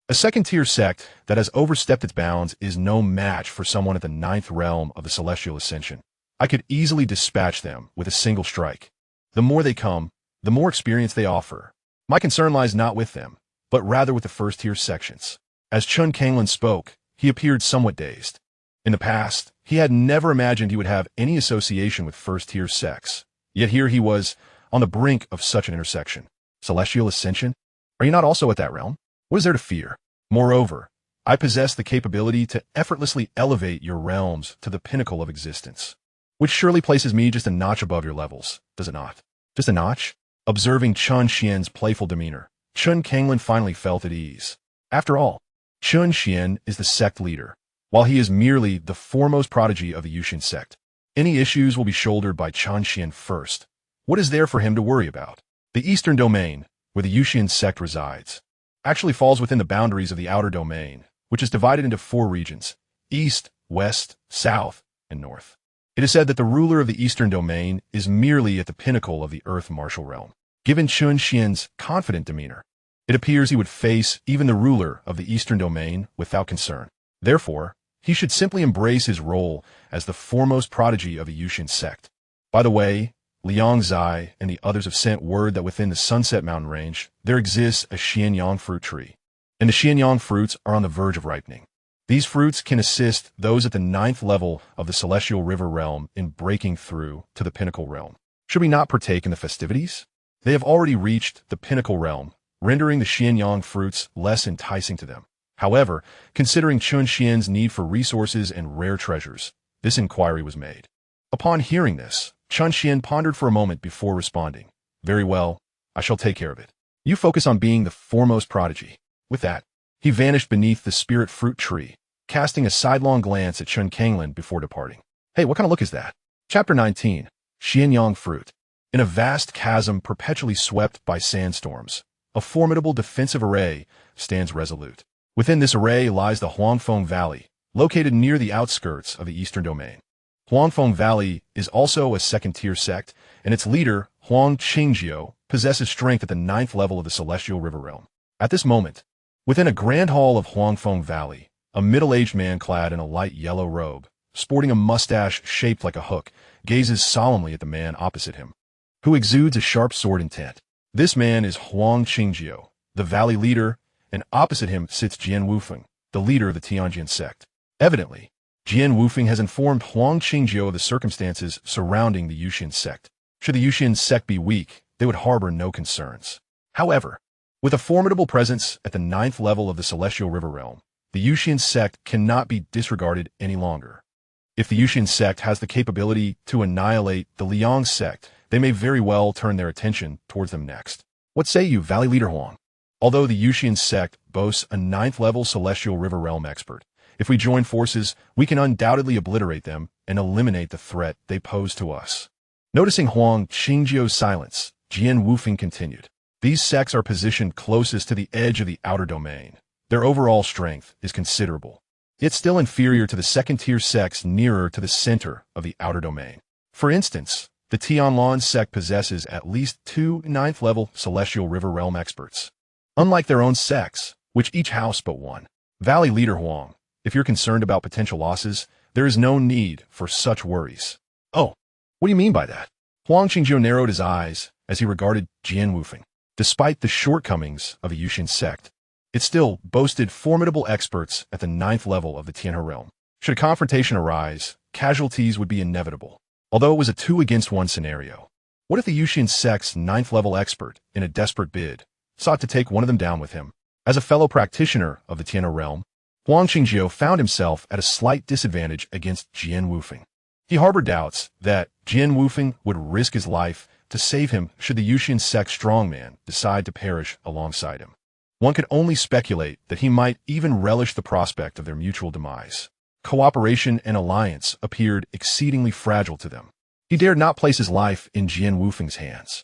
A second-tier sect that has overstepped its bounds is no match for someone at the 9th realm of the Celestial Ascension. I could easily dispatch them with a single strike. The more they come, the more experience they offer. My concern lies not with them, but rather with the first-tier sections. As Chen Kanglin spoke, he appeared somewhat dazed. In the past, he had never imagined he would have any association with first-tier sects. Yet here he was, on the brink of such an intersection. Celestial Ascension? Are you not also at that realm? What is there to fear? Moreover, I possess the capability to effortlessly elevate your realms to the pinnacle of existence, which surely places me just a notch above your levels, does it not? Just a notch? Observing Chen Xian's playful demeanor, Chen Kanglin finally felt at ease. After all, Chen Xuan is the sect leader, while he is merely the foremost prodigy of the Yuxian Sect. Any issues will be shouldered by Chen Xuan first. What is there for him to worry about? The eastern domain, where the Yuxian Sect resides, actually falls within the boundaries of the outer domain, which is divided into 4 regions: east, west, south, and north. It is said that the ruler of the eastern domain is merely at the pinnacle of the earth martial realm. Given Chen Xian's confident demeanor, it appears he would face even the ruler of the eastern domain without concern. Therefore, he should simply embrace his role as the foremost prodigy of the Yuxian Sect. By the way, Liang Zai and the others have sent word that within the Sunset Mountain Range, there exists a Xianyang fruit tree, and the Xianyang fruits are on the verge of ripening. These fruits can assist those at the 9th level of the Celestial River realm in breaking through to the Pinnacle realm. Should we not partake in the festivities? They have already reached the Pinnacle realm, rendering the Xianyang fruits less enticing to them. However, considering Chen Xian's need for resources and rare treasures, this inquiry was made. Upon hearing this, Chen Xian pondered for a moment before responding. Very well, I shall take care of it. You focus on being the foremost prodigy. With that, he vanished beneath the spirit fruit tree, casting a sidelong glance at Chen Kanglin before departing. Hey, what kind of look is that? Chapter 19, Xianyang Fruit. In a vast chasm perpetually swept by sandstorms, a formidable defensive array stands resolute. Within this array lies the Huangfeng Valley, located near the outskirts of the eastern domain. Huangfeng Valley is also a second-tier sect, and its leader, Huang Qingjio, possesses strength at the 9th level of the Celestial River realm. At this moment, within a grand hall of Huangfeng Valley, a middle-aged man clad in a light yellow robe, sporting a mustache shaped like a hook, gazes solemnly at the man opposite him, who exudes a sharp sword intent. This man is Huang Qingjio, the valley leader, and opposite him sits Jian Wufeng, the leader of the Tianjin sect. Evidently, Jian Wufeng has informed Huang Qingjio of the circumstances surrounding the Yuxian Sect. Should the Yuxian Sect be weak, they would harbor no concerns. However, with a formidable presence at the 9th level of the Celestial River realm, the Yuxian Sect cannot be disregarded any longer. If the Yuxian Sect has the capability to annihilate the Liang Sect, they may very well turn their attention towards them next. What say you, Valley Leader Huang? Although the Yuxian Sect boasts a 9th level Celestial River realm expert, if we join forces, we can undoubtedly obliterate them and eliminate the threat they pose to us. Noticing Huang Qingjio's silence, Jian Wufeng continued. These sects are positioned closest to the edge of the outer domain. Their overall strength is considerable, yet still inferior to the second-tier sects nearer to the center of the outer domain. For instance, the Tianlan sect possesses at least 2 9th level Celestial River realm experts, unlike their own sects, which each house but one. Valley Leader Huang, if you're concerned about potential losses, there is no need for such worries. Oh, what do you mean by that? Huang Qingjio narrowed his eyes as he regarded Jian Wufeng. Despite the shortcomings of the Yuxian Sect, it still boasted formidable experts at the 9th level of the Tianhe realm. Should a confrontation arise, casualties would be inevitable, although it was a 2-against-1 scenario. What if the Yuxian Sect's 9th level expert, in a desperate bid, sought to take one of them down with him? As a fellow practitioner of the Tianhe realm, Huang Qingjio found himself at a slight disadvantage against Jian Wufeng. He harbored doubts that Jian Wufeng would risk his life to save him should the Yuxian Sect strongman decide to perish alongside him. One could only speculate that he might even relish the prospect of their mutual demise. Cooperation and alliance appeared exceedingly fragile to them. He dared not place his life in Jian Wufeng's hands.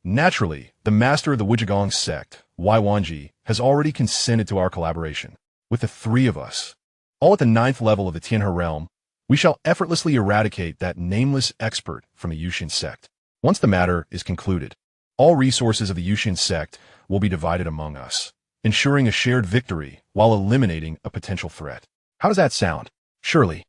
Naturally, the master of the Wujiang sect, Wai Wanji, has already consented to our collaboration. With the three of us, all at the 9th level of the Tianhe realm, we shall effortlessly eradicate that nameless expert from the Yuxian Sect. Once the matter is concluded, all resources of the Yuxian Sect will be divided among us, ensuring a shared victory while eliminating a potential threat. How does that sound? Surely,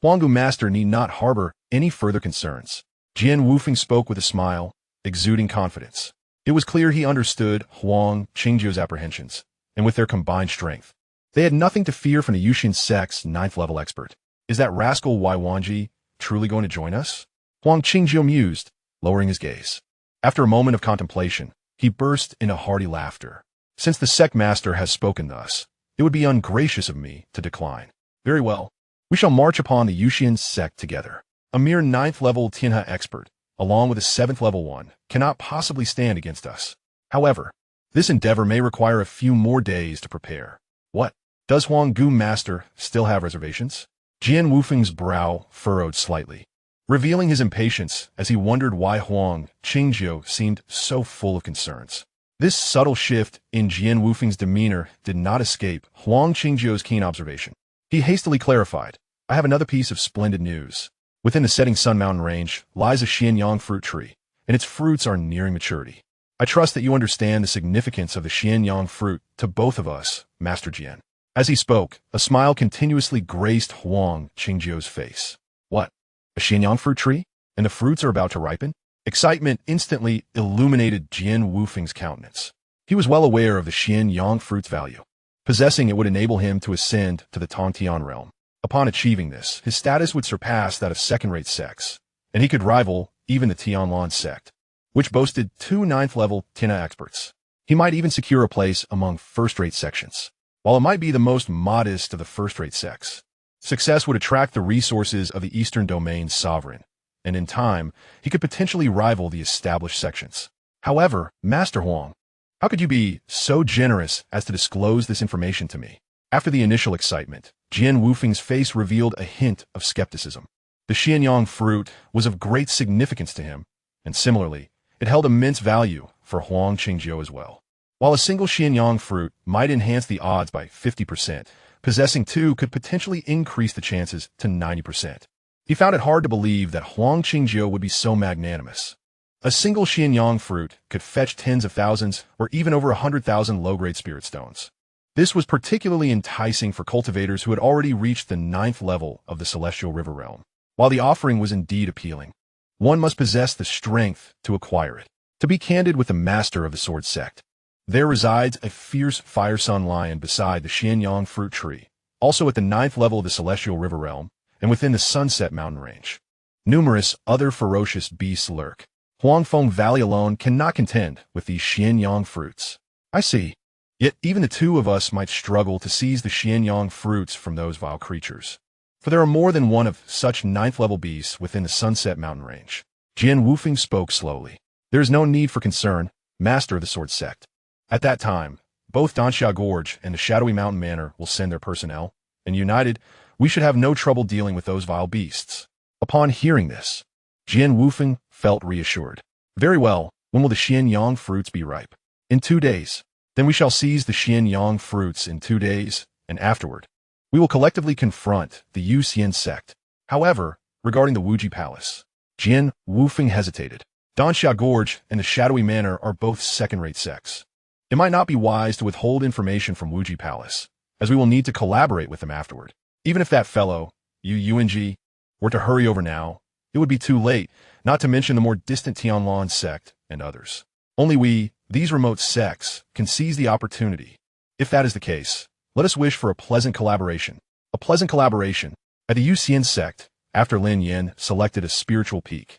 Huanggu Master need not harbor any further concerns. Jian Wufeng spoke with a smile, exuding confidence. It was clear he understood Huang Qingjiu's apprehensions, and with their combined strength, they had nothing to fear from the Yuxian Sect's 9th level expert. Is that rascal Wai Wanji truly going to join us? Huang Qingjiu mused, lowering his gaze. After a moment of contemplation, he burst into hearty laughter. Since the sect master has spoken thus, it would be ungracious of me to decline. Very well. We shall march upon the Yuxian Sect together. A mere 9th level Tianhe expert, along with a 7th level one, cannot possibly stand against us. However, this endeavor may require a few more days to prepare. What? Does Huanggu Master still have reservations? Jian Wufeng's brow furrowed slightly, revealing his impatience as he wondered why Huang Qingjiu seemed so full of concerns. This subtle shift in Jian Wufeng's demeanor did not escape Huang Qingjiu's keen observation. He hastily clarified, I have another piece of splendid news. Within the setting Sun Mountain range lies a Xianyang fruit tree, and its fruits are nearing maturity. I trust that you understand the significance of the Xianyang fruit to both of us, Master Jian. As he spoke, a smile continuously graced Huang Qingjiu's face. What? A Xianyang fruit tree? And the fruits are about to ripen? Excitement instantly illuminated Jian Wufeng's countenance. He was well aware of the Xianyang fruit's value. Possessing it would enable him to ascend to the Tongtian realm. Upon achieving this, his status would surpass that of second-rate sects, and he could rival even the Tianlan sect, which boasted 2 9th-level Tianhe experts. He might even secure a place among first-rate sections. While it might be the most modest of the first-rate sects, success would attract the resources of the Eastern Domain's sovereign, and in time, he could potentially rival the established sections. However, Master Huang, how could you be so generous as to disclose this information to me? After the initial excitement, Jian Wufeng's face revealed a hint of skepticism. The Xianyang fruit was of great significance to him, and similarly, it held immense value for Huang Qingjiu as well. While a single Xianyang fruit might enhance the odds by 50%, possessing 2 could potentially increase the chances to 90%. He found it hard to believe that Huang Qingjiu would be so magnanimous. A single Xianyang fruit could fetch tens of thousands or even over 100,000 low-grade spirit stones. This was particularly enticing for cultivators who had already reached the 9th level of the Celestial River Realm. While the offering was indeed appealing, one must possess the strength to acquire it. To be candid with the master of the Sword Sect, there resides a fierce fire-sun lion beside the Xianyang fruit tree, also at the 9th level of the Celestial River Realm, and within the Sunset Mountain Range. Numerous other ferocious beasts lurk. Huangfeng Valley alone cannot contend with these Xianyang fruits. I see. Yet even the 2 of us might struggle to seize the Xianyang fruits from those vile creatures. For there are more than one of such 9th-level beasts within the Sunset Mountain Range. Jian Wufeng spoke slowly. There is no need for concern, Master of the Sword Sect. At that time, both Danxia Gorge and the Shadowy Mountain Manor will send their personnel, and united, we should have no trouble dealing with those vile beasts. Upon hearing this, Jian Wufeng felt reassured. Very well, when will the Xianyang fruits be ripe? In 2 days. Then we shall seize the Xianyang fruits in 2 days, and afterward, we will collectively confront the Yuxian Sect. However, regarding the Wuji Palace, Jian Wufeng hesitated. Danxia Gorge and the Shadowy Manor are both second-rate sects. It might not be wise to withhold information from Wuji Palace, as we will need to collaborate with them afterward. Even if that fellow, Yuanji, were to hurry over now, it would be too late, not to mention the more distant Tianlan sect and others. Only we, these remote sects, can seize the opportunity. If that is the case, let us wish for a pleasant collaboration. A pleasant collaboration. At the Yuxian Sect, after Lin Yin selected a spiritual peak,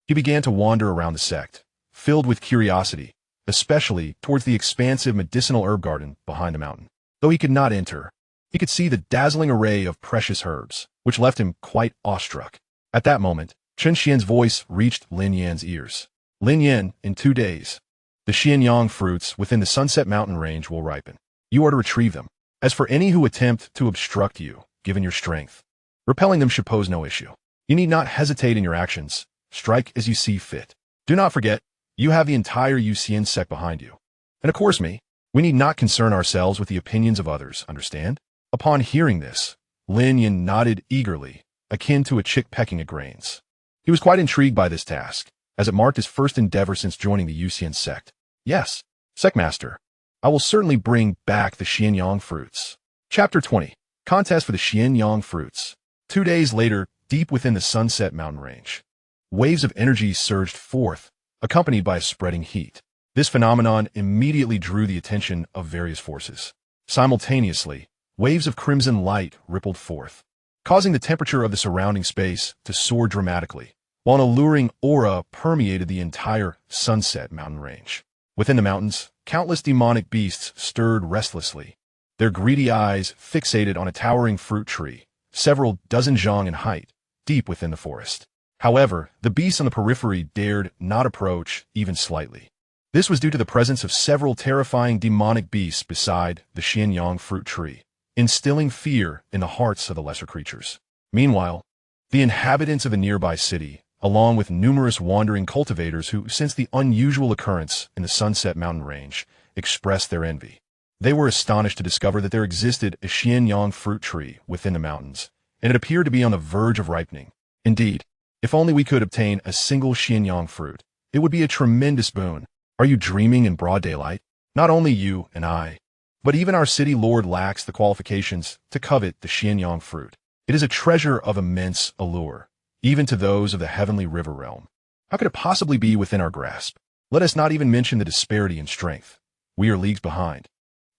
he began to wander around the sect, filled with curiosity, especially towards the expansive medicinal herb garden behind the mountain. Though he could not enter, he could see the dazzling array of precious herbs, which left him quite awestruck. At that moment, Chen Xian's voice reached Lin Yan's ears. Lin Yan, in 2 days. The Xianyang fruits within the Sunset Mountain range will ripen. You are to retrieve them. As for any who attempt to obstruct you, given your strength, repelling them should pose no issue. You need not hesitate in your actions. Strike as you see fit. Do not forget, you have the entire Yuxian Sect behind you. And of course me. We need not concern ourselves with the opinions of others, understand? Upon hearing this, Lin Yan nodded eagerly, akin to a chick pecking at grains. He was quite intrigued by this task, as it marked his first endeavor since joining the Yuxian Sect. Yes, Sectmaster, I will certainly bring back the Xianyang fruits. Chapter 20. Contest for the Xianyang fruits. 2 days later, deep within the Sunset Mountain range, waves of energy surged forth, accompanied by a spreading heat. This phenomenon immediately drew the attention of various forces. Simultaneously, waves of crimson light rippled forth, causing the temperature of the surrounding space to soar dramatically, while an alluring aura permeated the entire Sunset Mountain range. Within the mountains, countless demonic beasts stirred restlessly, their greedy eyes fixated on a towering fruit tree, several dozen zhang in height, deep within the forest. However, the beasts on the periphery dared not approach even slightly. This was due to the presence of several terrifying demonic beasts beside the Xianyang fruit tree, instilling fear in the hearts of the lesser creatures. Meanwhile, the inhabitants of a nearby city, along with numerous wandering cultivators who sensed the unusual occurrence in the Sunset Mountain range, expressed their envy. They were astonished to discover that there existed a Xianyang fruit tree within the mountains, and it appeared to be on the verge of ripening. Indeed, if only we could obtain a single Xianyang fruit, it would be a tremendous boon. Are you dreaming in broad daylight? Not only you and I, but even our city lord lacks the qualifications to covet the Xianyang fruit. It is a treasure of immense allure, even to those of the heavenly river realm. How could it possibly be within our grasp? Let us not even mention the disparity in strength. We are leagues behind.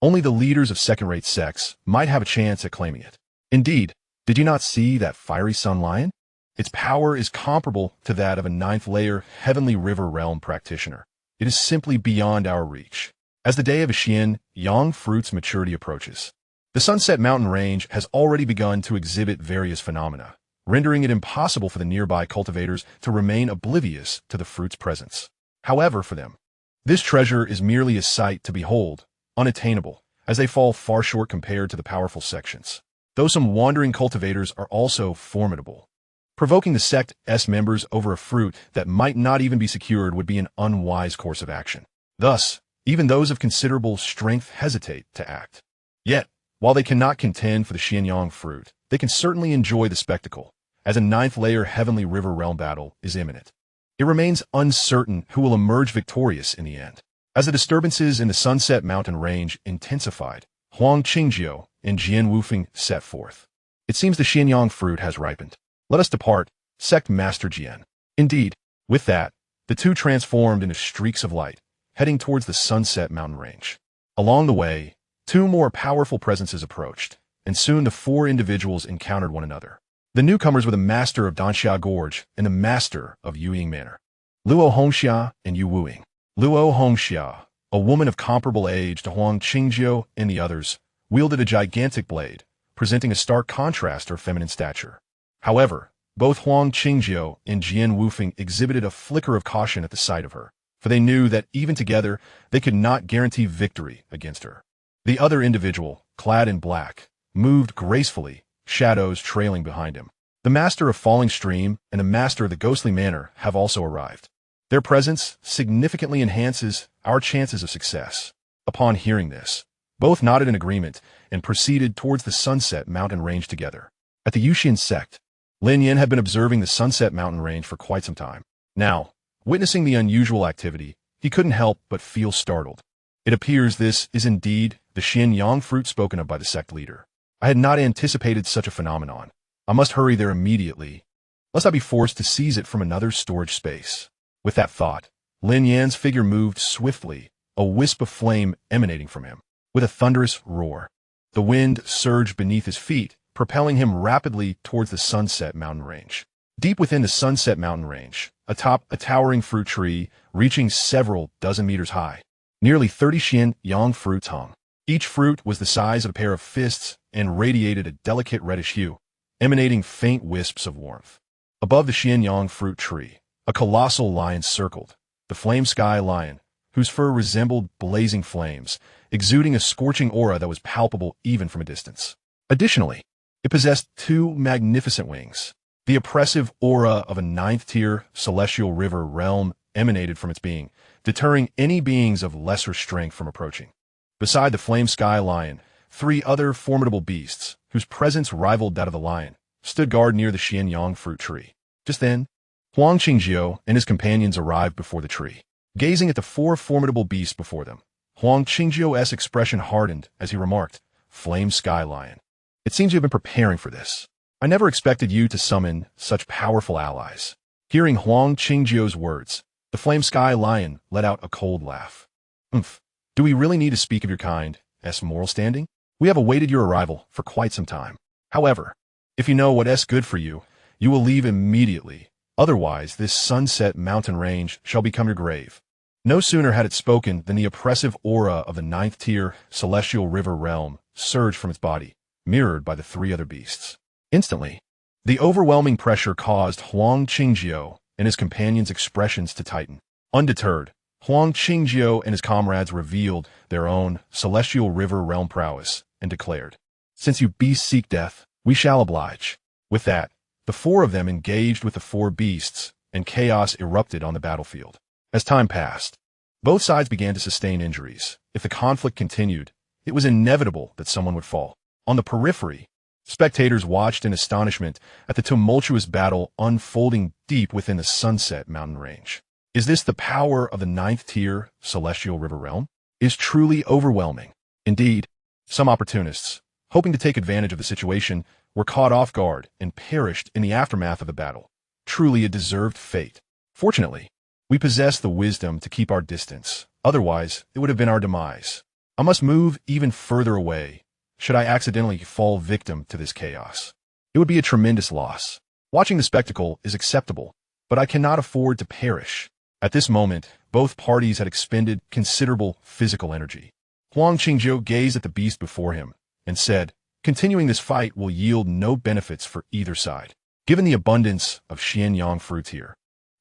Only the leaders of second-rate sects might have a chance at claiming it. Indeed, did you not see that fiery sun lion? Its power is comparable to that of a 9th-layer heavenly river realm practitioner. It is simply beyond our reach. As the day of a Xianyang fruit's maturity approaches, the Sunset Mountain range has already begun to exhibit various phenomena, rendering it impossible for the nearby cultivators to remain oblivious to the fruit's presence. However, for them, this treasure is merely a sight to behold, unattainable, as they fall far short compared to the powerful sections. Though some wandering cultivators are also formidable, provoking the sect's members over a fruit that might not even be secured would be an unwise course of action. Thus, even those of considerable strength hesitate to act. Yet, while they cannot contend for the Xianyang fruit, they can certainly enjoy the spectacle, as a 9th-layer heavenly river realm battle is imminent. It remains uncertain who will emerge victorious in the end. As the disturbances in the Sunset Mountain range intensified, Huang Qingjiu and Jian Wufeng set forth. It seems the Xianyang fruit has ripened. Let us depart, Sect Master Jian. Indeed, with that, the two transformed into streaks of light, heading towards the Sunset Mountain range. Along the way, 2 more powerful presences approached, and soon the 4 individuals encountered one another. The newcomers were the master of Danxia Gorge and the master of Yuying Manor, Luo Hongxia and Yu Wuing. Luo Hongxia, a woman of comparable age to Huang Qingjiu and the others, wielded a gigantic blade, presenting a stark contrast to her feminine stature. However, both Huang Qingjiu and Jian Wufeng exhibited a flicker of caution at the sight of her, for they knew that even together, they could not guarantee victory against her. The other individual, clad in black, moved gracefully, shadows trailing behind him. The master of Falling Stream and the master of the Ghostly Manor have also arrived. Their presence significantly enhances our chances of success. Upon hearing this, both nodded in agreement and proceeded towards the Sunset Mountain range together. At the Yuxian Sect, Lin Yan had been observing the Sunset Mountain range for quite some time. Now, witnessing the unusual activity, he couldn't help but feel startled. It appears this is indeed the Xianyang fruit spoken of by the sect leader. I had not anticipated such a phenomenon. I must hurry there immediately, lest I be forced to seize it from another storage space. With that thought, Lin Yan's figure moved swiftly, a wisp of flame emanating from him. With a thunderous roar, the wind surged beneath his feet, propelling him rapidly towards the Sunset Mountain range. Deep within the Sunset Mountain range, atop a towering fruit tree reaching several dozen meters high, nearly 30 Xianyang fruits hung. Each fruit was the size of a pair of fists and radiated a delicate reddish hue, emanating faint wisps of warmth. Above the Xianyang fruit tree, a colossal lion circled, the flame sky lion, whose fur resembled blazing flames, exuding a scorching aura that was palpable even from a distance. Additionally, it possessed two magnificent wings. The oppressive aura of a ninth-tier celestial river realm emanated from its being, deterring any beings of lesser strength from approaching. Beside the flame sky lion, three other formidable beasts, whose presence rivaled that of the lion, stood guard near the Xianxia fruit tree. Just then, Huang Qingjiu and his companions arrived before the tree. Gazing at the four formidable beasts before them, Huang Qingjiu's expression hardened as he remarked, "Flame Sky Lion. It seems you have been preparing for this. I never expected you to summon such powerful allies." Hearing Huang Qingjiu's words, the Flame Sky Lion let out a cold laugh. "Umph. Do we really need to speak of your kind's moral standing? We have awaited your arrival for quite some time. However, if you know what's good for you, you will leave immediately. Otherwise, this sunset mountain range shall become your grave." No sooner had it spoken than the oppressive aura of the ninth-tier celestial river realm surged from its body, mirrored by the three other beasts. Instantly, the overwhelming pressure caused Huang Qingjiu and his companions' expressions to tighten. Undeterred, Huang Qingjiu and his comrades revealed their own celestial river realm prowess and declared, "Since you beasts seek death, we shall oblige." With that, the four of them engaged with the four beasts, and chaos erupted on the battlefield. As time passed, both sides began to sustain injuries. If the conflict continued, it was inevitable that someone would fall. On the periphery, spectators watched in astonishment at the tumultuous battle unfolding deep within the Sunset Mountain Range. Is this the power of the ninth-tier celestial river realm? Is truly overwhelming. Indeed, some opportunists, hoping to take advantage of the situation, were caught off guard and perished in the aftermath of the battle. Truly a deserved fate. Fortunately, we possess the wisdom to keep our distance. Otherwise, it would have been our demise. I must move even further away, should I accidentally fall victim to this chaos. It would be a tremendous loss. Watching the spectacle is acceptable, but I cannot afford to perish. At this moment, both parties had expended considerable physical energy. Huang Qingjiu gazed at the beast before him and said, "Continuing this fight will yield no benefits for either side. Given the abundance of Xianxia fruits here,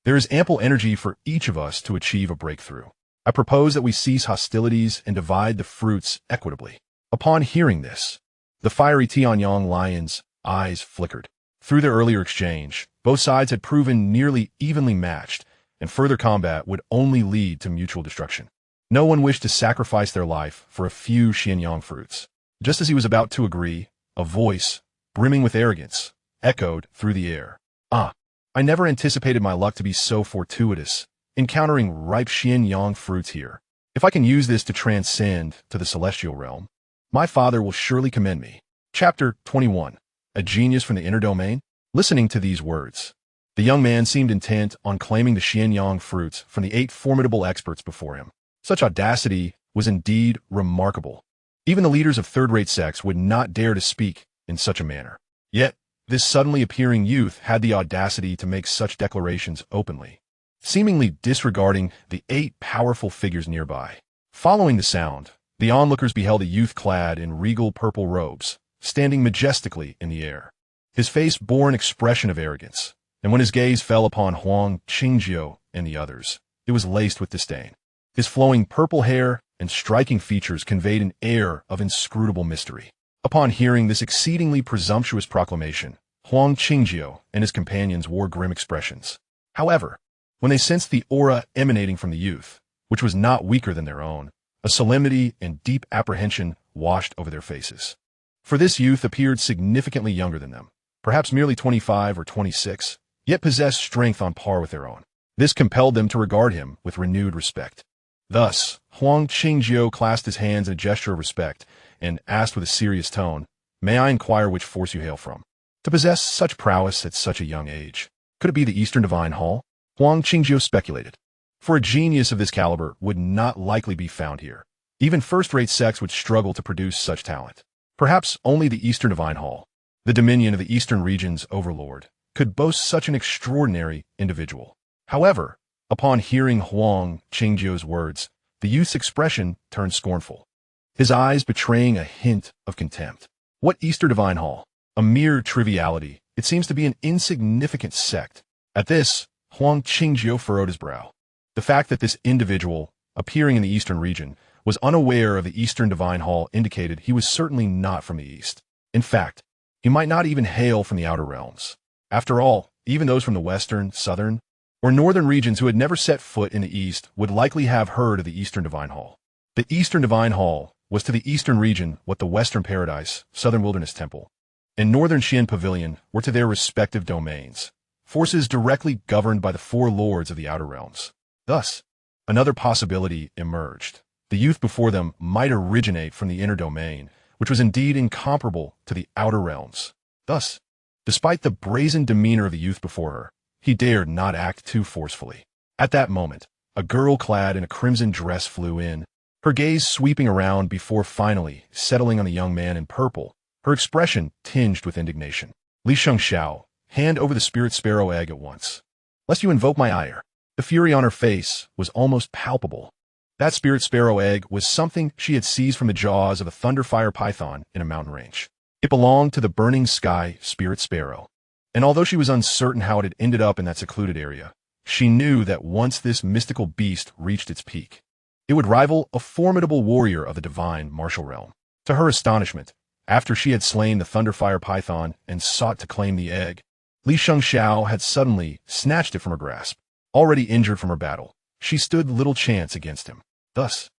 there is ample energy for each of us to achieve a breakthrough. I propose that we cease hostilities and divide the fruits equitably." Upon hearing this, the fiery Tianyang lions' eyes flickered. Through their earlier exchange, both sides had proven nearly evenly matched, and further combat would only lead to mutual destruction. No one wished to sacrifice their life for a few Xianxia fruits. Just as he was about to agree, a voice, brimming with arrogance, echoed through the air. "Ah, I never anticipated my luck to be so fortuitous, encountering ripe Xianxia fruits here. If I can use this to transcend to the celestial realm, my father will surely commend me." Chapter 21. A Genius from the Inner Domain? Listening to these words, the young man seemed intent on claiming the Xianxia fruits from the 8 formidable experts before him. Such audacity was indeed remarkable. Even the leaders of third-rate sects would not dare to speak in such a manner. Yet, this suddenly appearing youth had the audacity to make such declarations openly, seemingly disregarding the 8 powerful figures nearby. Following the sound, the onlookers beheld a youth clad in regal purple robes, standing majestically in the air. His face bore an expression of arrogance, and when his gaze fell upon Huang Qingjiu and the others, it was laced with disdain. His flowing purple hair and striking features conveyed an air of inscrutable mystery. Upon hearing this exceedingly presumptuous proclamation, Huang Qingjiu and his companions wore grim expressions. However, when they sensed the aura emanating from the youth, which was not weaker than their own, a solemnity and deep apprehension washed over their faces. For this youth appeared significantly younger than them, perhaps merely 25 or 26, yet possessed strength on par with their own. This compelled them to regard him with renewed respect. Thus, Huang Qingjiu clasped his hands in a gesture of respect and asked with a serious tone, "May I inquire which force you hail from? To possess such prowess at such a young age, could it be the Eastern Divine Hall?" Huang Qingjiu speculated. For a genius of this caliber would not likely be found here. Even first-rate sects would struggle to produce such talent. Perhaps only the Eastern Divine Hall, the dominion of the Eastern region's overlord, could boast such an extraordinary individual. However, upon hearing Huang Qingjiu's words, the youth's expression turned scornful, his eyes betraying a hint of contempt. What Eastern Divine Hall? A mere triviality. It seems to be an insignificant sect. At this, Huang Qingjiu furrowed his brow. The fact that this individual, appearing in the eastern region, was unaware of the Eastern Divine Hall indicated he was certainly not from the east. In fact, he might not even hail from the outer realms. After all, even those from the western, southern, or northern regions who had never set foot in the east would likely have heard of the Eastern Divine Hall. The Eastern Divine Hall was to the eastern region what the Western Paradise, Southern Wilderness Temple, and Northern Xian Pavilion were to their respective domains, forces directly governed by the four lords of the outer realms. Thus, another possibility emerged. The youth before them might originate from the inner domain, which was indeed incomparable to the outer realms. Thus, despite the brazen demeanor of the youth before her, he dared not act too forcefully. At that moment, a girl clad in a crimson dress flew in, her gaze sweeping around before finally settling on the young man in purple, her expression tinged with indignation. Xianxia, hand over the spirit sparrow egg at once, lest you invoke my ire. The fury on her face was almost palpable. That spirit sparrow egg was something she had seized from the jaws of a thunderfire python in a mountain range. It belonged to the burning sky spirit sparrow. And although she was uncertain how it had ended up in that secluded area, she knew that once this mystical beast reached its peak, it would rival a formidable warrior of the divine martial realm. To her astonishment, after she had slain the thunderfire python and sought to claim the egg, Xianxia had suddenly snatched it from her grasp. Already injured from her battle, she stood little chance against him. Thus,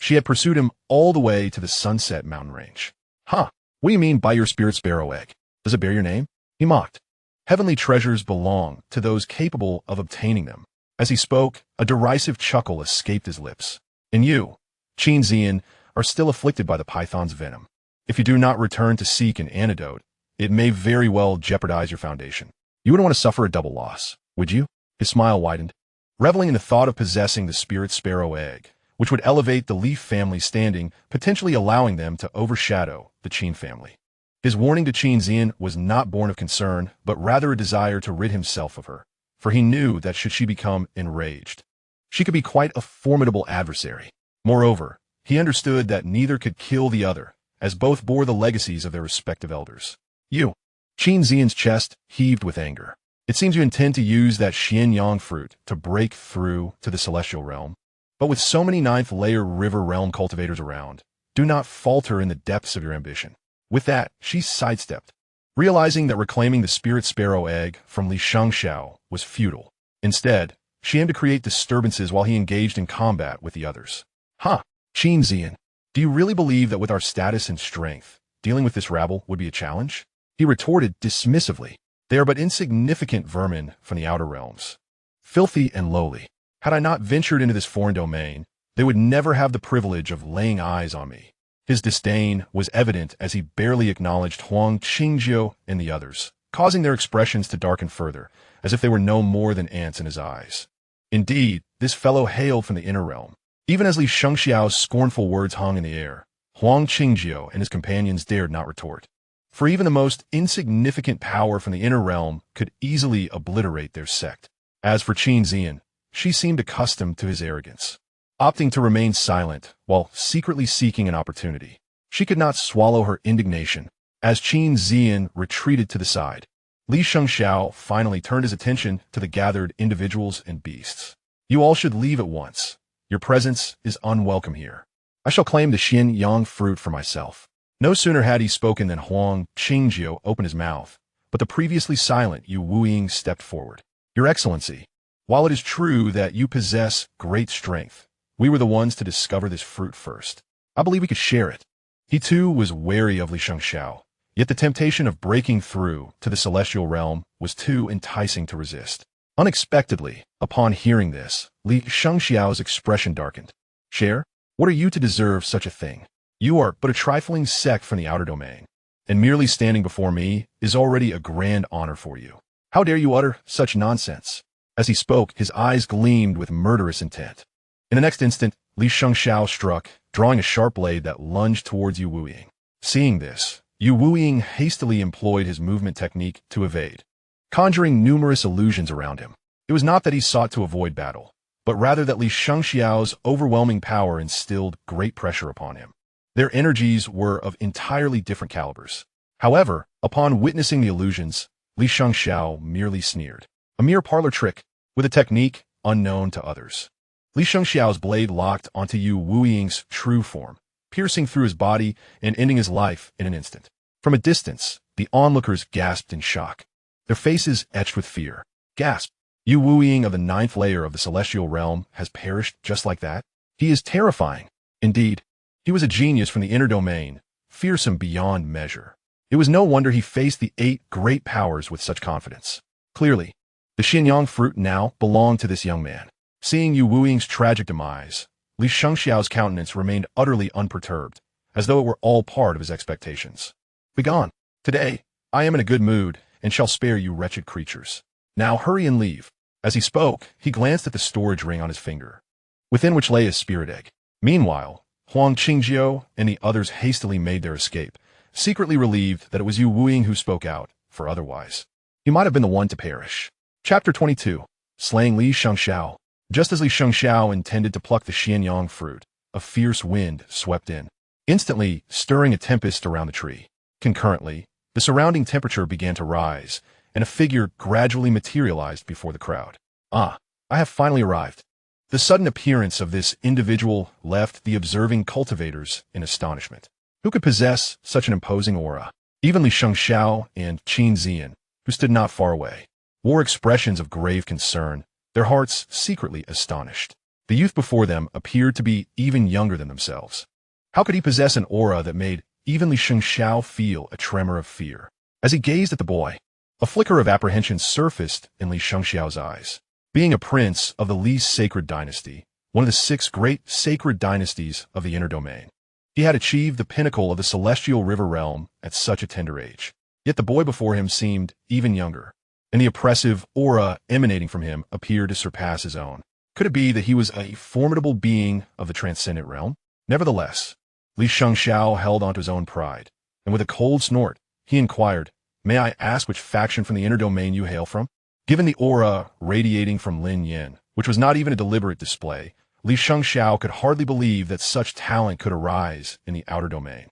she had pursued him all the way to the Sunset Mountain Range. Huh, what do you mean by your spirit sparrow egg? Does it bear your name? He mocked. Heavenly treasures belong to those capable of obtaining them. As he spoke, a derisive chuckle escaped his lips. And you, Chen Xuan, are still afflicted by the python's venom. If you do not return to seek an antidote, it may very well jeopardize your foundation. You wouldn't want to suffer a double loss, would you? His smile widened, reveling in the thought of possessing the spirit sparrow egg, which would elevate the Leaf family standing, potentially allowing them to overshadow the Chen family. His warning to Chen Xuan was not born of concern, but rather a desire to rid himself of her, for he knew that should she become enraged, she could be quite a formidable adversary. Moreover, he understood that neither could kill the other, as both bore the legacies of their respective elders. You. Chen Xuan's chest heaved with anger. It seems you intend to use that Xianyang fruit to break through to the celestial realm. But with so many ninth-layer river realm cultivators around, do not falter in the depths of your ambition. With that, she sidestepped, realizing that reclaiming the spirit sparrow egg from Xianxia was futile. Instead, she aimed to create disturbances while he engaged in combat with the others. Huh, Chen Xuan, do you really believe that with our status and strength, dealing with this rabble would be a challenge? He retorted dismissively. They are but insignificant vermin from the outer realms, filthy and lowly. Had I not ventured into this foreign domain, they would never have the privilege of laying eyes on me. His disdain was evident as he barely acknowledged Huang Qingjiu and the others, causing their expressions to darken further, as if they were no more than ants in his eyes. Indeed, this fellow hailed from the inner realm. Even as Li Xiangxiao's scornful words hung in the air, Huang Qingjiu and his companions dared not retort. For even the most insignificant power from the inner realm could easily obliterate their sect. As for Chen Xuan, she seemed accustomed to his arrogance, opting to remain silent while secretly seeking an opportunity. She could not swallow her indignation. As Chen Xuan retreated to the side, Li Xiangxiao finally turned his attention to the gathered individuals and beasts. You all should leave at once. Your presence is unwelcome here. I shall claim the Xianyang fruit for myself. No sooner had he spoken than Huang Qingjiu opened his mouth, but the previously silent Yu Wuying stepped forward. Your Excellency, while it is true that you possess great strength, we were the ones to discover this fruit first. I believe we could share it. He too was wary of Li Xiangxiao, yet the temptation of breaking through to the celestial realm was too enticing to resist. Unexpectedly, upon hearing this, Li Xiangxiao's expression darkened. Share? What are you to deserve such a thing? You are but a trifling sect from the outer domain, and merely standing before me is already a grand honor for you. How dare you utter such nonsense? As he spoke, his eyes gleamed with murderous intent. In the next instant, Li Xiangxiao struck, drawing a sharp blade that lunged towards Yu Wuying. Seeing this, Yu Wuying hastily employed his movement technique to evade, conjuring numerous illusions around him. It was not that he sought to avoid battle, but rather that Li Xiangxiao's overwhelming power instilled great pressure upon him. Their energies were of entirely different calibers. However, upon witnessing the illusions, Li Xiangxiao merely sneered. A mere parlor trick, with a technique unknown to others. Li Xiangxiao's blade locked onto Yu Wuying's true form, piercing through his body and ending his life in an instant. From a distance, the onlookers gasped in shock, their faces etched with fear. Gasp! Yu Wuying of the 9th layer of the celestial realm has perished just like that? He is terrifying. Indeed, he was a genius from the inner domain, fearsome beyond measure. It was no wonder he faced the 8 great powers with such confidence. Clearly, the Xianyang fruit now belonged to this young man. Seeing Yu Wuying's tragic demise, Li Xiangxiao's countenance remained utterly unperturbed, as though it were all part of his expectations. Begone. Today, I am in a good mood, and shall spare you wretched creatures. Now hurry and leave. As he spoke, he glanced at the storage ring on his finger, within which lay his spirit egg. Meanwhile, Huang Qingjiu and the others hastily made their escape, secretly relieved that it was Yu Wuying who spoke out, for otherwise he might have been the one to perish. Chapter 22. Slaying Li Xiangxiao. Just as Li Xiangxiao intended to pluck the Xianyang fruit, a fierce wind swept in, instantly stirring a tempest around the tree. Concurrently, the surrounding temperature began to rise, and a figure gradually materialized before the crowd. Ah, I have finally arrived. The sudden appearance of this individual left the observing cultivators in astonishment. Who could possess such an imposing aura? Even Li Xiangxiao and Qin Zian, who stood not far away, wore expressions of grave concern, their hearts secretly astonished. The youth before them appeared to be even younger than themselves. How could he possess an aura that made even Li Xiangxiao feel a tremor of fear? As he gazed at the boy, a flicker of apprehension surfaced in Li Xiangxiao's eyes. Being a prince of the least sacred dynasty, one of the 6 great sacred dynasties of the inner domain, he had achieved the pinnacle of the celestial river realm at such a tender age. Yet the boy before him seemed even younger, and the oppressive aura emanating from him appeared to surpass his own. Could it be that he was a formidable being of the transcendent realm? Nevertheless, Li Xiangxiao held onto his own pride, and with a cold snort, he inquired, "May I ask which faction from the inner domain you hail from?" Given the aura radiating from Lin Yin, which was not even a deliberate display, Li Xiangxiao could hardly believe that such talent could arise in the outer domain.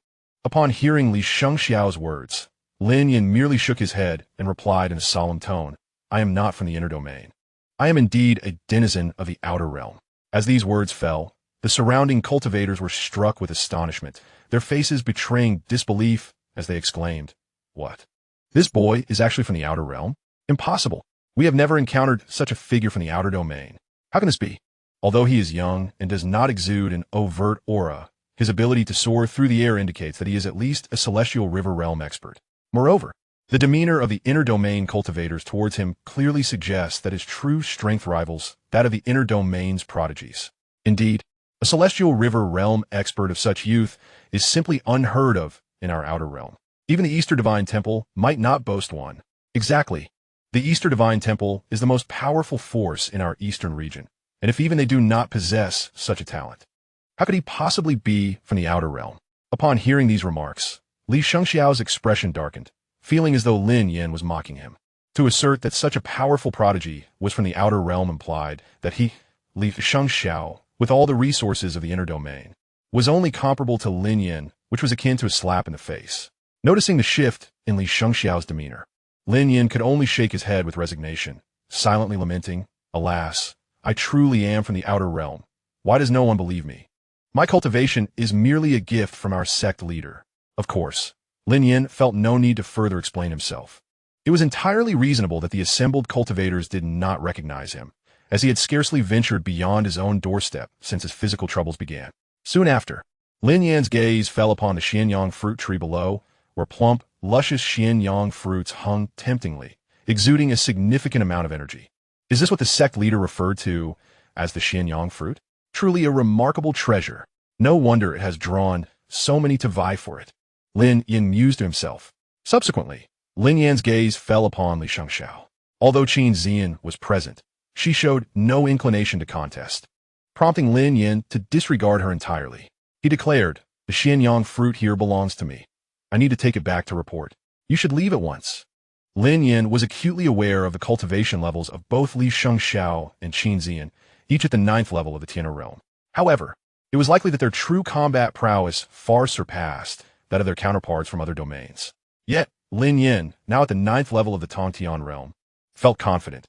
Upon hearing Li Xiangxiao's words, Lin Yin merely shook his head and replied in a solemn tone, "I am not from the inner domain. I am indeed a denizen of the outer realm." As these words fell, the surrounding cultivators were struck with astonishment, their faces betraying disbelief as they exclaimed, "What? This boy is actually from the outer realm? Impossible. We have never encountered such a figure from the outer domain. How can this be?" Although he is young and does not exude an overt aura, his ability to soar through the air indicates that he is at least a celestial river realm expert. Moreover, the demeanor of the inner domain cultivators towards him clearly suggests that his true strength rivals that of the inner domain's prodigies. Indeed, a celestial river realm expert of such youth is simply unheard of in our outer realm. Even the Easter Divine Temple might not boast one. Exactly. The Easter Divine Temple is the most powerful force in our eastern region, and if even they do not possess such a talent, how could he possibly be from the outer realm? Upon hearing these remarks, Li Xiangxiao's expression darkened, feeling as though Lin Yin was mocking him. To assert that such a powerful prodigy was from the outer realm implied that he, Li Xiangxiao, with all the resources of the inner domain, was only comparable to Lin Yin, which was akin to a slap in the face. Noticing the shift in Li Xiangxiao's demeanor, Lin Yin could only shake his head with resignation, silently lamenting, "Alas, I truly am from the outer realm. Why does no one believe me? My cultivation is merely a gift from our sect leader." Of course, Lin Yin felt no need to further explain himself. It was entirely reasonable that the assembled cultivators did not recognize him, as he had scarcely ventured beyond his own doorstep since his physical troubles began. Soon after, Lin Yan's gaze fell upon the Xianyang fruit tree below, where plump, luscious Xianyang fruits hung temptingly, exuding a significant amount of energy. Is this what the sect leader referred to as the Xianyang fruit? Truly a remarkable treasure. No wonder it has drawn so many to vie for it. Lin Yin mused to himself. Subsequently, Lin Yan's gaze fell upon Li Xiangxiao. Although Qin Zian was present, she showed no inclination to contest, prompting Lin Yin to disregard her entirely. He declared, "The Xianyang fruit here belongs to me. I need to take it back to report. You should leave at once." Lin Yin was acutely aware of the cultivation levels of both Li Xiangxiao and Qin Zian, each at the 9th level of the Tian'er realm. However, it was likely that their true combat prowess far surpassed that of their counterparts from other domains. Yet, Lin Yin, now at the 9th level of the Tongtian realm, felt confident.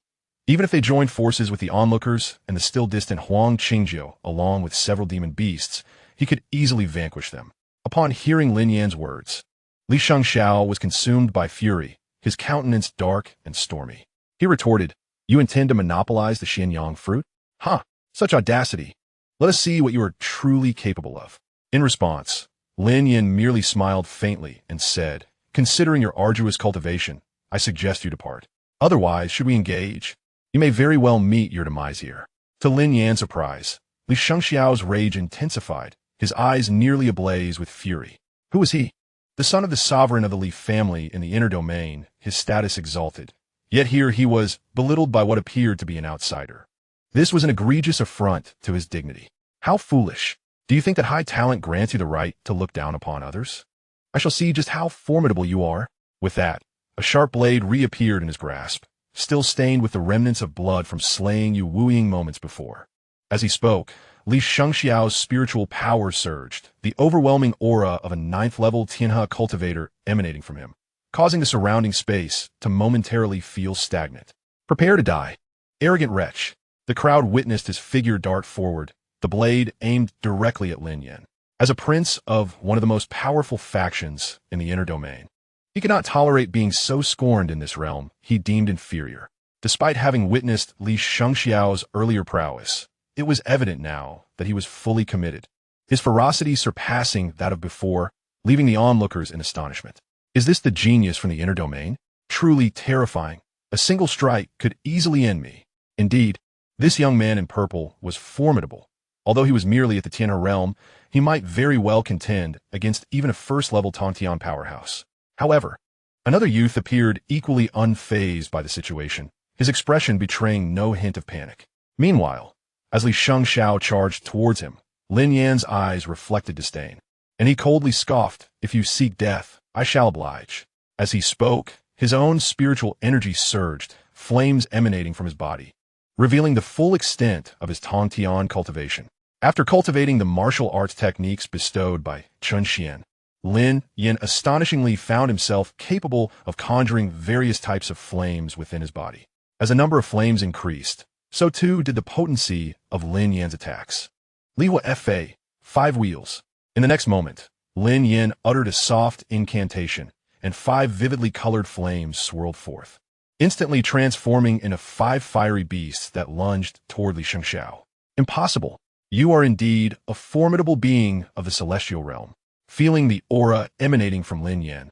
Even if they joined forces with the onlookers and the still distant Huang Qingjiu, along with several demon beasts, he could easily vanquish them. Upon hearing Lin Yan's words, Li Xianxia was consumed by fury, his countenance dark and stormy. He retorted, "You intend to monopolize the Xianyang fruit? Huh, such audacity. Let us see what you are truly capable of." In response, Lin Yan merely smiled faintly and said, "Considering your arduous cultivation, I suggest you depart. Otherwise, should we engage, you may very well meet your demise here." To Lin Yan's surprise, Li Xiangxiao's rage intensified, his eyes nearly ablaze with fury. Who was he? The son of the sovereign of the Li family in the inner domain, his status exalted. Yet here he was, belittled by what appeared to be an outsider. This was an egregious affront to his dignity. How foolish. Do you think that high talent grants you the right to look down upon others? I shall see just how formidable you are. With that, a sharp blade reappeared in his grasp, still stained with the remnants of blood from slaying Yu Wuying moments before. As he spoke, Li Xiangxiao's spiritual power surged, the overwhelming aura of a 9th-level Tianhe cultivator emanating from him, causing the surrounding space to momentarily feel stagnant. Prepare to die. Arrogant wretch. The crowd witnessed his figure dart forward, the blade aimed directly at Lin Yan. As a prince of one of the most powerful factions in the inner domain, he could not tolerate being so scorned in this realm he deemed inferior. Despite having witnessed Li Xiangxiao's earlier prowess, it was evident now that he was fully committed, his ferocity surpassing that of before, leaving the onlookers in astonishment. Is this the genius from the inner domain? Truly terrifying. A single strike could easily end me. Indeed, this young man in purple was formidable. Although he was merely at the Tianhe realm, he might very well contend against even a first-level Tongtian powerhouse. However, another youth appeared equally unfazed by the situation, his expression betraying no hint of panic. Meanwhile, as Li Xiangxiao charged towards him, Lin Yan's eyes reflected disdain, and he coldly scoffed, "If you seek death, I shall oblige." As he spoke, his own spiritual energy surged, flames emanating from his body, revealing the full extent of his Tongtian cultivation. After cultivating the martial arts techniques bestowed by Chen Xuan, Lin Yan astonishingly found himself capable of conjuring various types of flames within his body. As the number of flames increased, so too did the potency of Lin Yan's attacks. Liwa Fa, 5 wheels. In the next moment, Lin Yan uttered a soft incantation, and 5 vividly colored flames swirled forth, instantly transforming into 5 fiery beasts that lunged toward Li Xiangxiao. Impossible. You are indeed a formidable being of the celestial realm. Feeling the aura emanating from Lin Yan,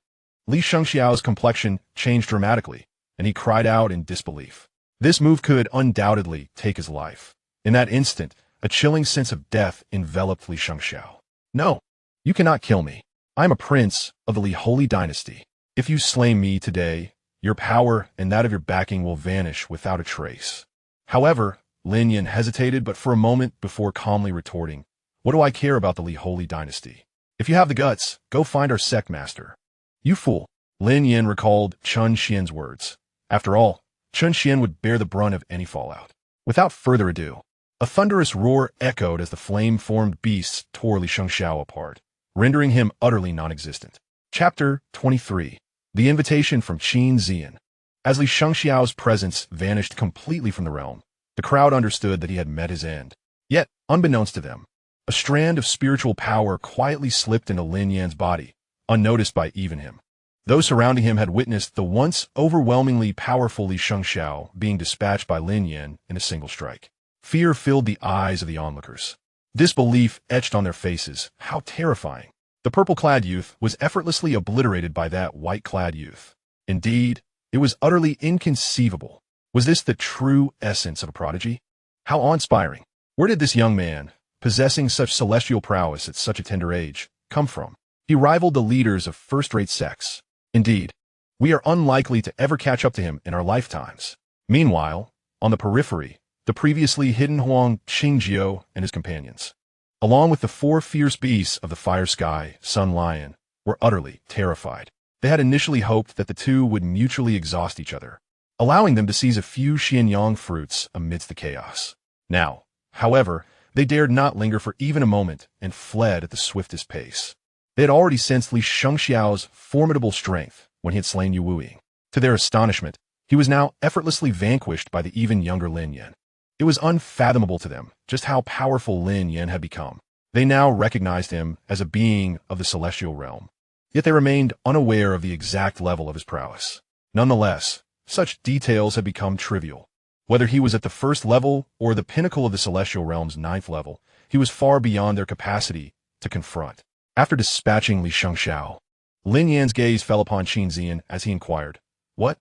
Li Xiangxiao's complexion changed dramatically, and he cried out in disbelief. This move could undoubtedly take his life. In that instant, a chilling sense of death enveloped Li Xiangxiao. "No, you cannot kill me. I am a prince of the Li Holy Dynasty. If you slay me today, your power and that of your backing will vanish without a trace." However, Lin Yan hesitated but for a moment before calmly retorting, "What do I care about the Li Holy Dynasty? If you have the guts, go find our sect master." "You fool." Lin Yan recalled Chen Xuan's words. After all, Chen Xuan would bear the brunt of any fallout. Without further ado, a thunderous roar echoed as the flame-formed beasts tore Li Xiangxiao apart, rendering him utterly non-existent. Chapter 23. The Invitation from Qin Zian. As Li Xiangxiao's presence vanished completely from the realm, the crowd understood that he had met his end. Yet, unbeknownst to them, a strand of spiritual power quietly slipped into Lin Yan's body, unnoticed by even him. Those surrounding him had witnessed the once overwhelmingly powerful Li Xiangxiao being dispatched by Lin Yan in a single strike. Fear filled the eyes of the onlookers. Disbelief etched on their faces. How terrifying. The purple-clad youth was effortlessly obliterated by that white-clad youth. Indeed, it was utterly inconceivable. Was this the true essence of a prodigy? How awe-inspiring. Where did this young man, possessing such celestial prowess at such a tender age, come from? He rivaled the leaders of first-rate sects. Indeed, we are unlikely to ever catch up to him in our lifetimes. Meanwhile, on the periphery, the previously hidden Huang Qingjiu and his companions, along with the 4 fierce beasts of the fire sky, Sun Lion, were utterly terrified. They had initially hoped that the two would mutually exhaust each other, allowing them to seize a few Xianyang fruits amidst the chaos. Now, however, they dared not linger for even a moment and fled at the swiftest pace. They had already sensed Li Xiangxiao's formidable strength when he had slain Yu Wuying. To their astonishment, He was now effortlessly vanquished by the even younger Lin Yan. It was unfathomable to them just how powerful Lin Yan had become. They now recognized him as a being of the celestial realm. Yet they remained unaware of the exact level of his prowess. Nonetheless, such details had become trivial. Whether he was at the first level or the pinnacle of the celestial realm's 9th level, he was far beyond their capacity to confront. After dispatching Xianxia, Lin Yan's gaze fell upon Chen Xuan as he inquired, "What?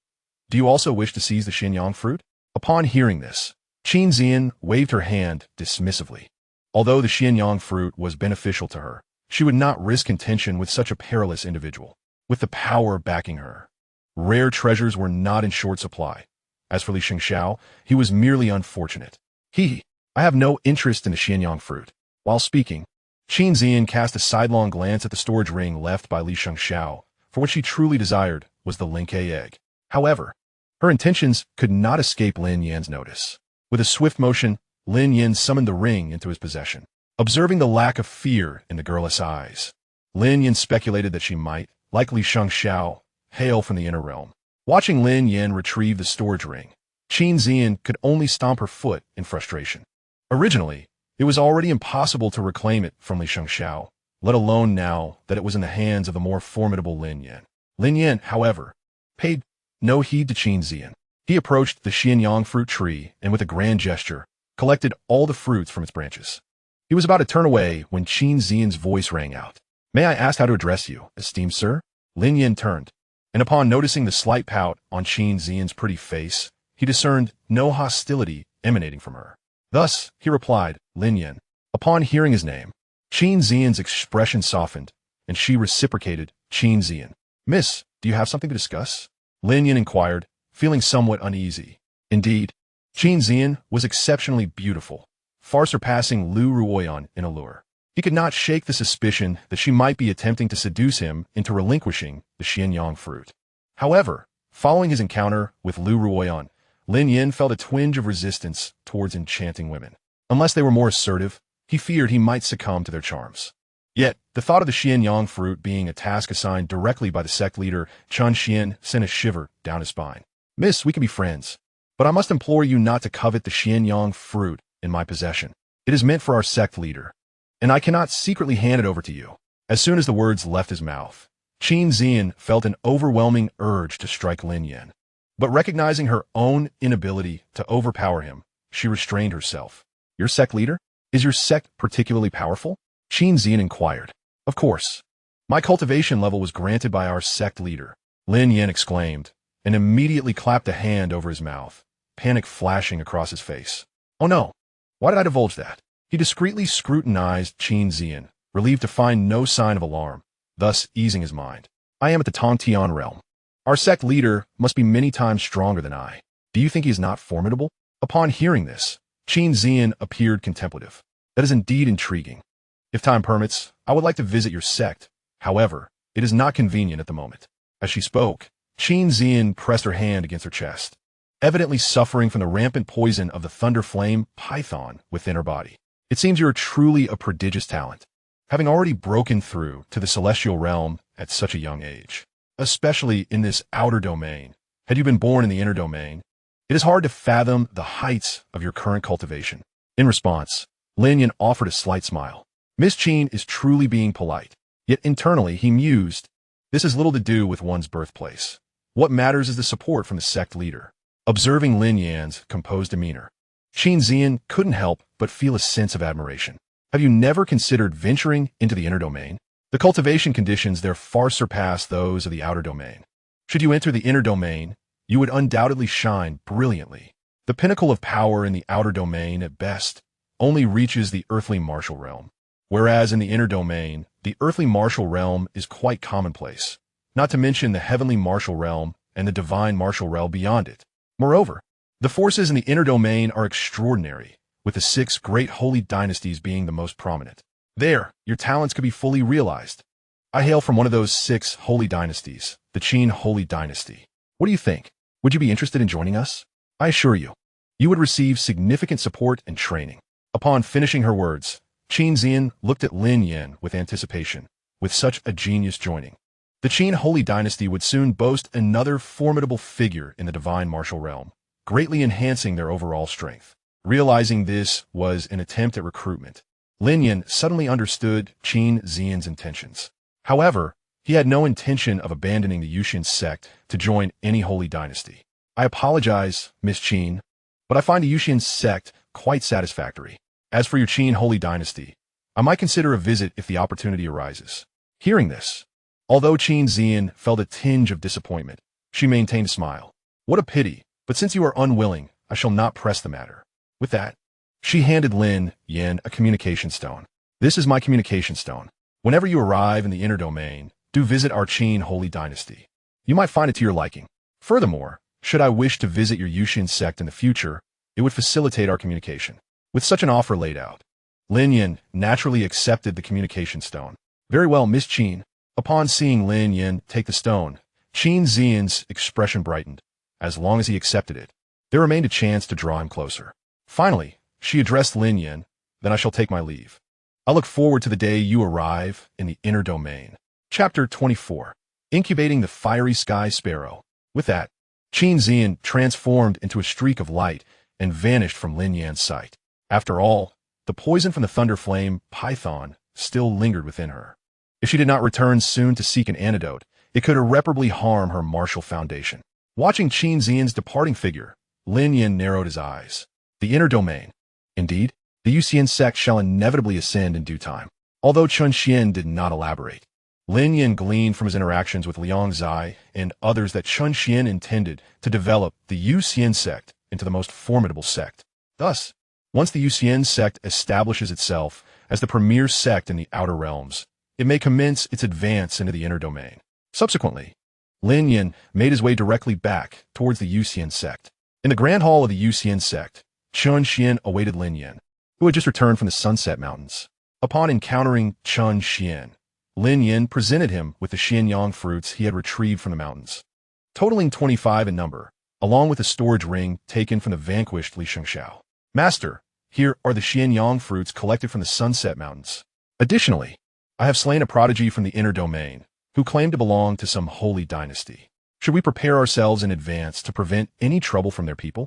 Do you also wish to seize the Xianyang fruit?" Upon hearing this, Chen Xuan waved her hand dismissively. Although the Xianyang fruit was beneficial to her, she would not risk contention with such a perilous individual. With the power backing her, rare treasures were not in short supply. As for Li Xianxia, he was merely unfortunate. I have no interest in the Xianyang fruit." While speaking, Chen Xuan cast a sidelong glance at the storage ring left by Li Xianxia, for what she truly desired was the Linkei egg. However, her intentions could not escape Lin Yan's notice. With a swift motion, Lin Yan summoned the ring into his possession. Observing the lack of fear in the girl's eyes, Lin Yan speculated that she might, like Li Xianxia, hail from the inner realm. Watching Lin Yan retrieve the storage ring, Chen Xuan could only stomp her foot in frustration. Originally, it was already impossible to reclaim it from Li Xianxia, let alone now that it was in the hands of the more formidable Lin Yan. Lin Yan, however, paid no heed to Chen Xuan. He approached the Xianyang fruit tree and with a grand gesture, collected all the fruits from its branches. He was about to turn away when Chen Xuan's voice rang out. "May I ask how to address you, esteemed sir?" Lin Yan turned, and upon noticing the slight pout on Chen Xuan's pretty face, he discerned no hostility emanating from her. Thus, he replied, "Lin Yan." Upon hearing his name, Chen Xuan's expression softened, and she reciprocated, "Chen Xuan. Miss, do you have something to discuss?" Lin Yan inquired, feeling somewhat uneasy. Indeed, Chen Xuan was exceptionally beautiful, far surpassing Lu Ruoyan in allure. He could not shake the suspicion that she might be attempting to seduce him into relinquishing the Xianyang fruit. However, following his encounter with Lu Ruoyan, Lin Yan felt a twinge of resistance towards enchanting women. Unless they were more assertive, he feared he might succumb to their charms. Yet, the thought of the Xianyang fruit being a task assigned directly by the sect leader, Chen Xuan, sent a shiver down his spine. "Miss, we can be friends, but I must implore you not to covet the Xianyang fruit in my possession. It is meant for our sect leader, and I cannot secretly hand it over to you." As soon as the words left his mouth, Chen Xuan felt an overwhelming urge to strike Lin Yan. But recognizing her own inability to overpower him, she restrained herself. "Your sect leader? Is your sect particularly powerful?" Chen Xuan inquired. "Of course. My cultivation level was granted by our sect leader," Lin Yan exclaimed, and immediately clapped a hand over his mouth, panic flashing across his face. "Oh no, why did I divulge that?" He discreetly scrutinized Chen Xuan, relieved to find no sign of alarm, thus easing his mind. "I am at the Tongtian realm. Our sect leader must be many times stronger than I. Do you think he is not formidable?" Upon hearing this, Chen Xuan appeared contemplative. "That is indeed intriguing. If time permits, I would like to visit your sect. However, it is not convenient at the moment." As she spoke, Chen Xuan pressed her hand against her chest, evidently suffering from the rampant poison of the thunder flame python within her body. "It seems you are truly a prodigious talent, having already broken through to the celestial realm at such a young age. Especially in this outer domain. Had you been born in the inner domain, it is hard to fathom the heights of your current cultivation." In response, Lin Yan offered a slight smile. Miss Chen is truly being polite. Yet internally he mused, this has little to do with one's birthplace. What matters is the support from the sect leader. Observing Lin Yan's composed demeanor, Chen Xuan couldn't help but feel a sense of admiration. "Have you never considered venturing into the inner domain? The cultivation conditions there far surpass those of the outer domain. Should you enter the inner domain, you would undoubtedly shine brilliantly. The pinnacle of power in the outer domain, at best, only reaches the earthly martial realm. Whereas in the inner domain, the earthly martial realm is quite commonplace, not to mention the heavenly martial realm and the divine martial realm beyond it. Moreover, the forces in the inner domain are extraordinary, with the 6 great holy dynasties being the most prominent. There, your talents could be fully realized. I hail from one of those 6 holy dynasties, the Qin Holy Dynasty. What do you think? Would you be interested in joining us? I assure you, you would receive significant support and training." Upon finishing her words, Chen Xuan looked at Lin Yan with anticipation. With such a genius joining, The Qin Holy Dynasty would soon boast another formidable figure in the divine martial realm, greatly enhancing their overall strength. Realizing this was an attempt at recruitment, Lin Yan suddenly understood Chen Xuan's intentions. However, he had no intention of abandoning the Yuxian Sect to join any holy dynasty. I apologize, Miss Chen, but I find the Yuxian Sect quite satisfactory. As for your Qin Holy Dynasty, I might consider a visit if the opportunity arises. Hearing this, although Chen Xuan felt a tinge of disappointment, she maintained a smile. What a pity, but since you are unwilling, I shall not press the matter. With that, she handed Lin Yan a communication stone. This is my communication stone. Whenever you arrive in the inner domain, do visit our Qin Holy Dynasty. You might find it to your liking. Furthermore, should I wish to visit your Yuxian Sect in the future, it would facilitate our communication. With such an offer laid out, Lin Yan naturally accepted the communication stone. Very well, Miss Chen. Upon seeing Lin Yan take the stone, Chen Xuan's expression brightened. As long as he accepted it, there remained a chance to draw him closer. Finally, she addressed Lin Yan, then I shall take my leave. I look forward to the day you arrive in the inner domain. Chapter 24. Incubating the Fiery Sky Sparrow. With that, Chen Xuan transformed into a streak of light and vanished from Lin Yan's sight. After all, the poison from the thunder flame python still lingered within her. If she did not return soon to seek an antidote, it could irreparably harm her martial foundation. Watching Chen Xuan's departing figure, Lin Yan narrowed his eyes. The inner domain. Indeed, the Yuxian Sect shall inevitably ascend in due time. Although Chen Xuan did not elaborate, Lin Yan gleaned from his interactions with Xianxia and others that Chen Xuan intended to develop the Yuxian Sect into the most formidable sect. Thus, once the Yuxian Sect establishes itself as the premier sect in the outer realms, it may commence its advance into the inner domain. Subsequently, Lin Yan made his way directly back towards the Yuxian Sect. In the Grand Hall of the Yuxian Sect, Chen Xuan awaited Lin Yan, who had just returned from the Sunset Mountains. Upon encountering Chen Xuan, Lin Yan presented him with the Xianyang fruits he had retrieved from the mountains, totaling 25 in number, along with a storage ring taken from the vanquished Xianxia. Master, here are the Xianyang fruits collected from the Sunset Mountains. Additionally, I have slain a prodigy from the inner domain, who claimed to belong to some holy dynasty. Should we prepare ourselves in advance to prevent any trouble from their people?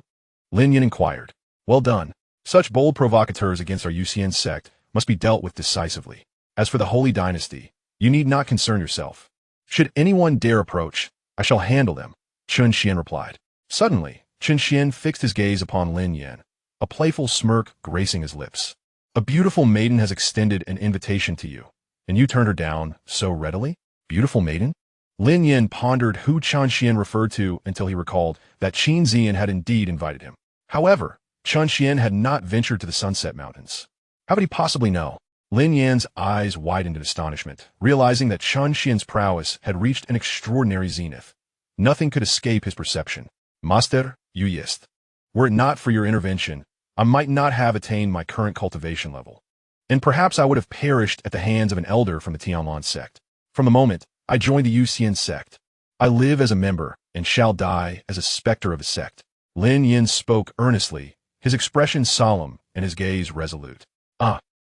Lin Yan inquired. Well done. Such bold provocateurs against our Yuxian Sect must be dealt with decisively. As for the holy dynasty, you need not concern yourself. Should anyone dare approach, I shall handle them, Chen Xuan replied. Suddenly, Chen Xuan fixed his gaze upon Lin Yan, a playful smirk gracing his lips. A beautiful maiden has extended an invitation to you, and you turned her down so readily? Beautiful maiden? Lin Yan pondered who Chen Xuan referred to until he recalled that Chen Xuan had indeed invited him. However, Chen Xuan had not ventured to the Sunset Mountains. How could he possibly know? Lin Yan's eyes widened in astonishment, realizing that Chen Xuan's prowess had reached an extraordinary zenith. Nothing could escape his perception. Master, you yist. Were it not for your intervention, I might not have attained my current cultivation level. And perhaps I would have perished at the hands of an elder from the Tianlan sect. From the moment I joined the Yuxian Sect, I live as a member and shall die as a specter of a sect. Lin Yan spoke earnestly, his expression solemn and his gaze resolute.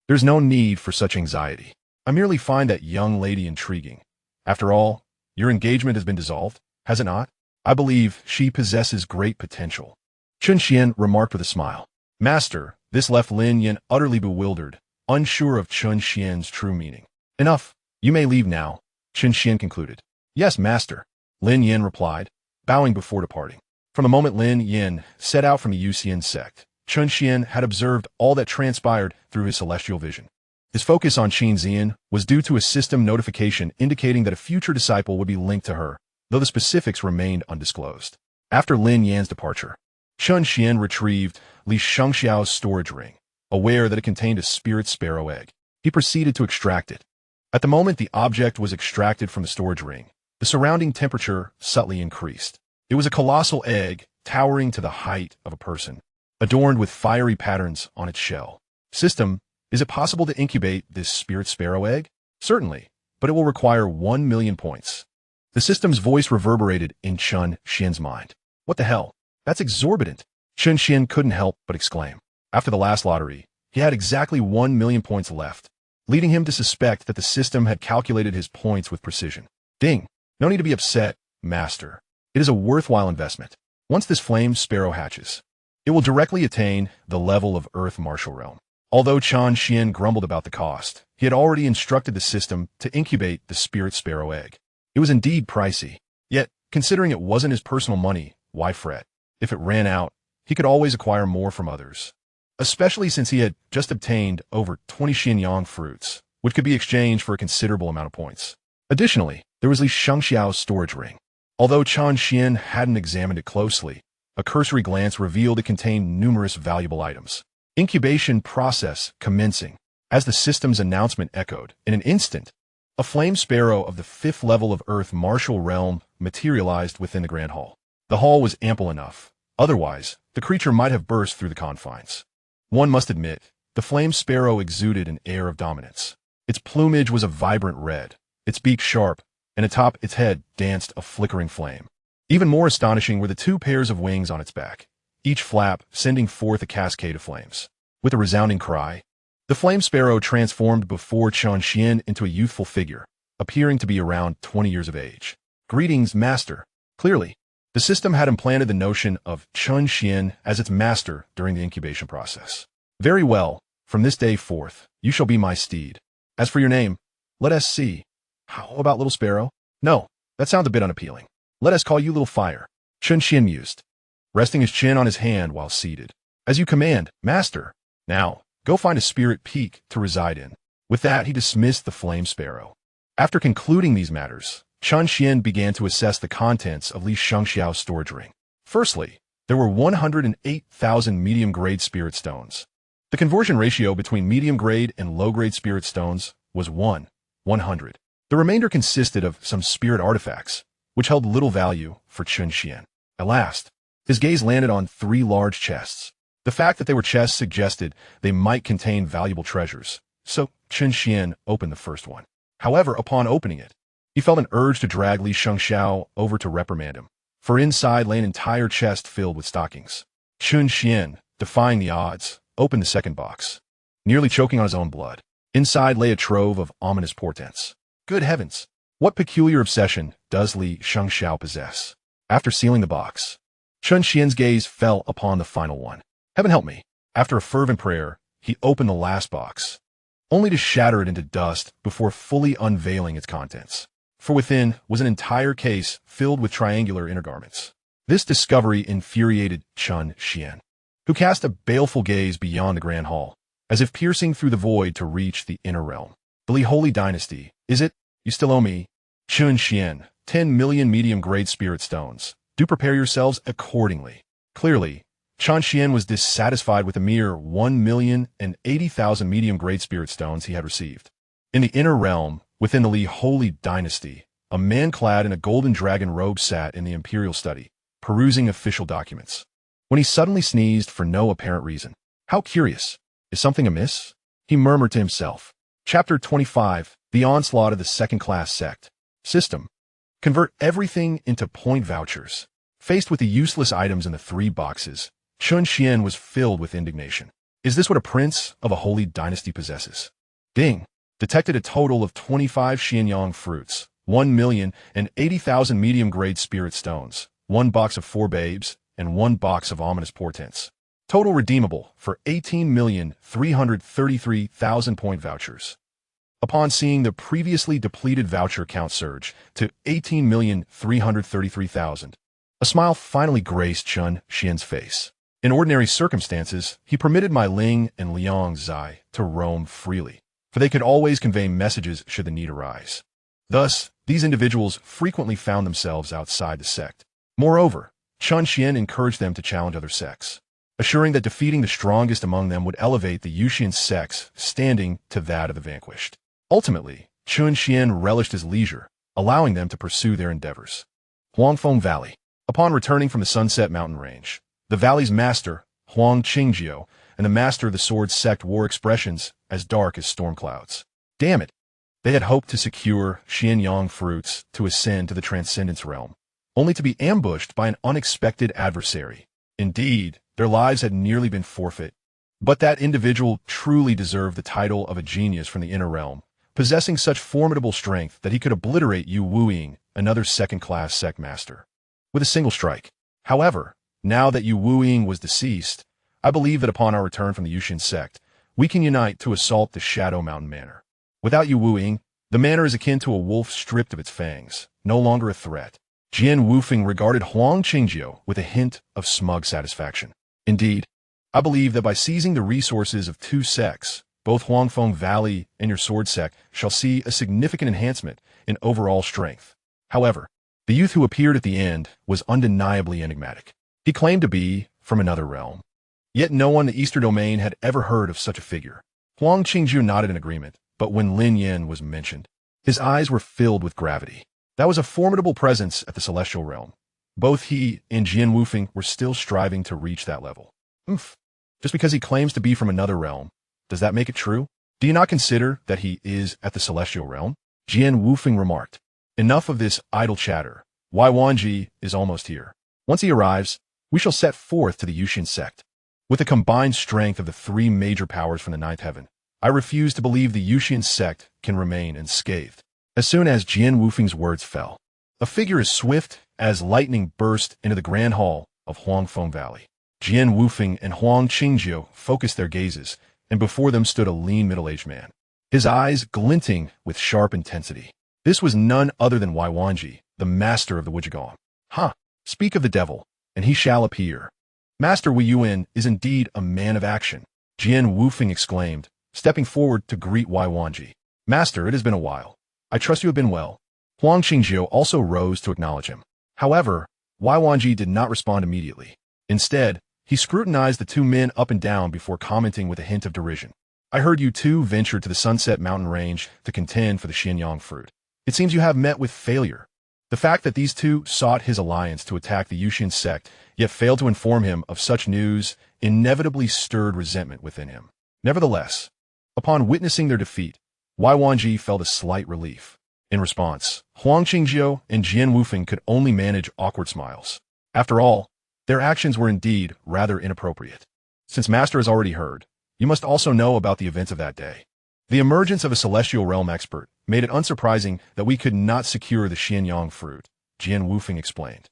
There's no need for such anxiety. I merely find that young lady intriguing. After all, your engagement has been dissolved, has it not? I believe she possesses great potential. Chen Xuan remarked with a smile. Master, this left Lin Yan utterly bewildered, unsure of Chen Xuan's true meaning. Enough, you may leave now, Chen Xuan concluded. Yes, master, Lin Yan replied, bowing before departing. From the moment Lin Yan set out from the Yuxian Sect, Chen Xuan had observed all that transpired through his celestial vision. His focus on Chen Xuan was due to a system notification indicating that a future disciple would be linked to her, though the specifics remained undisclosed. After Lin Yan's departure, Chen Xuan retrieved Xianxia's storage ring, aware that it contained a spirit sparrow egg. He proceeded to extract it. At the moment the object was extracted from the storage ring, the surrounding temperature subtly increased. It was a colossal egg, towering to the height of a person, adorned with fiery patterns on its shell. System, is it possible to incubate this spirit sparrow egg? Certainly, but it will require 1 million points. The system's voice reverberated in Chen Xuan's mind. What the hell? That's exorbitant. Chen Xuan couldn't help but exclaim. After the last lottery, he had exactly 1 million points left, leading him to suspect that the system had calculated his points with precision. Ding! No need to be upset, Master. It is a worthwhile investment. Once this flame sparrow hatches, it will directly attain the level of Earth Martial Realm. Although Chen Xuan grumbled about the cost, he had already instructed the system to incubate the spirit sparrow egg. It was indeed pricey. Yet, considering it wasn't his personal money, why fret? If it ran out, he could always acquire more from others. Especially since he had just obtained over 20 Xianyang fruits, which could be exchanged for a considerable amount of points. Additionally, there was Li Xiangxiao's storage ring. Although Chen Xuan hadn't examined it closely, a cursory glance revealed it contained numerous valuable items. Incubation process commencing. As the system's announcement echoed, in an instant, a flame sparrow of the 5th level of Earth Martial Realm materialized within the Grand Hall. The hall was ample enough. Otherwise, the creature might have burst through the confines. One must admit, the flame sparrow exuded an air of dominance. Its plumage was a vibrant red, its beak sharp, and atop its head danced a flickering flame. Even more astonishing were the 2 pairs of wings on its back, each flap sending forth a cascade of flames. With a resounding cry, the flame sparrow transformed before Chen Xuan into a youthful figure, appearing to be around 20 years of age. Greetings, Master. Clearly, the system had implanted the notion of Chen Xuan as its master during the incubation process. Very well, from this day forth, you shall be my steed. As for your name, let us see. How about Little Sparrow? No, that sounds a bit unappealing. Let us call you Little Fire. Chen Xuan mused, resting his chin on his hand while seated. As you command, Master. Now, go find a spirit peak to reside in. With that, he dismissed the flame sparrow. After concluding these matters, Chen Xuan began to assess the contents of Li Xiangxiao's storage ring. Firstly, there were 108,000 medium-grade spirit stones. The conversion ratio between medium-grade and low-grade spirit stones was 1:100. The remainder consisted of some spirit artifacts, which held little value for Chen Xuan. At last, his gaze landed on 3 large chests. The fact that they were chests suggested they might contain valuable treasures, so Chen Xuan opened the first one. However, upon opening it, he felt an urge to drag Li Xiangxiao over to reprimand him, for inside lay an entire chest filled with stockings. Chen Xuan, defying the odds, opened the second box, nearly choking on his own blood. Inside lay a trove of ominous portents. Good heavens! What peculiar obsession does Li Xiangxiao possess? After sealing the box, Chen Xuan's gaze fell upon the final one. Heaven help me! After a fervent prayer, he opened the last box, only to shatter it into dust before fully unveiling its contents. For within was an entire case filled with triangular innergarments. This discovery infuriated Chen Xuan, who cast a baleful gaze beyond the Grand Hall, as if piercing through the void to reach the inner realm. The Holy Dynasty, is it? You still owe me? Chen Xuan, 10 million medium-grade spirit stones. Do prepare yourselves accordingly. Clearly, Chen Xuan was dissatisfied with the mere 1,080,000 medium-grade spirit stones he had received. In the inner realm, within the Holy Dynasty, a man clad in a golden dragon robe sat in the imperial study, perusing official documents, when he suddenly sneezed for no apparent reason. How curious. Is something amiss? He murmured to himself. Chapter 25, The Onslaught of the Second-Class Sect. System. Convert everything into point vouchers. Faced with the useless items in the 3 boxes, Chen Xuan was filled with indignation. Is this what a prince of a holy dynasty possesses? Ding. Detected a total of 25 Xianyang fruits, 1,080,000 medium-grade spirit stones, 1 box of 4 babes, and 1 box of ominous portents. Total redeemable for 18,333,000 point vouchers. Upon seeing the previously depleted voucher count surge to 18,333,000, a smile finally graced Chen Xuan's face. In ordinary circumstances, he permitted Mai Ling and Liang Zai to roam freely, for they could always convey messages should the need arise. Thus, these individuals frequently found themselves outside the sect. Moreover, Chen Xuan encouraged them to challenge other sects, assuring that defeating the strongest among them would elevate the Yuxian Sect's standing to that of the vanquished. Ultimately, Chen Xuan relished his leisure, allowing them to pursue their endeavors. Huangfeng Valley. Upon returning from the Sunset Mountain Range, the valley's master, Huang Qingjiu, and the master of the Sword Sect wore expressions as dark as storm clouds. Damn it! They had hoped to secure Xianyang fruits to ascend to the Transcendence Realm, only to be ambushed by an unexpected adversary. Indeed, their lives had nearly been forfeit. But that individual truly deserved the title of a genius from the inner realm, possessing such formidable strength that he could obliterate Yu Wuying, another second-class sect master, with a single strike. However, now that Yu Wuying was deceased, I believe that upon our return from the Yuxian Sect, we can unite to assault the Shadow Mountain Manor. Without Yu Wuying, the manor is akin to a wolf stripped of its fangs, no longer a threat. Jian Wufeng regarded Huang Qingjiu with a hint of smug satisfaction. Indeed, I believe that by seizing the resources of two sects, both Huangfeng Valley and your sword sect shall see a significant enhancement in overall strength. However, the youth who appeared at the end was undeniably enigmatic. He claimed to be from another realm. Yet no one in the Eastern Domain had ever heard of such a figure. Huang Qingjiu nodded in agreement, but when Lin Yan was mentioned, his eyes were filled with gravity. That was a formidable presence at the Celestial Realm. Both he and Jian Wufeng were still striving to reach that level. Just because he claims to be from another realm, does that make it true? Do you not consider that he is at the Celestial Realm? Jian Wufeng remarked. Enough of this idle chatter. Wai Wanji is almost here. Once he arrives, we shall set forth to the Yuxian Sect. With the combined strength of the three major powers from the ninth heaven, I refuse to believe the Yuxian Sect can remain unscathed. As soon as Jian Wufeng's words fell, a figure as swift as lightning burst into the grand hall of Huangfeng Valley. Jian Wufeng and Huang Qingjiu focused their gazes, and before them stood a lean middle-aged man, his eyes glinting with sharp intensity. This was none other than Wai Wanji, the master of the Wujigong. Speak of the devil, and he shall appear. Master Wei Yuan is indeed a man of action, Jian Wufeng exclaimed, stepping forward to greet Wai Wanji. Master, it has been a while. I trust you have been well. Huang Qingjiu also rose to acknowledge him. However, Wai Wanji did not respond immediately. Instead, he scrutinized the two men up and down before commenting with a hint of derision. I heard you two ventured to the Sunset Mountain Range to contend for the Xianyang fruit. It seems you have met with failure. The fact that these two sought his alliance to attack the Yuxian Sect, yet failed to inform him of such news, inevitably stirred resentment within him. Nevertheless, upon witnessing their defeat, Wai Wanji felt a slight relief. In response, Huang Qingjiu and Jian Wufeng could only manage awkward smiles. After all, their actions were indeed rather inappropriate. Since Master has already heard, you must also know about the events of that day. The emergence of a Celestial Realm expert made it unsurprising that we could not secure the Xianyang fruit, Jian Wufeng explained.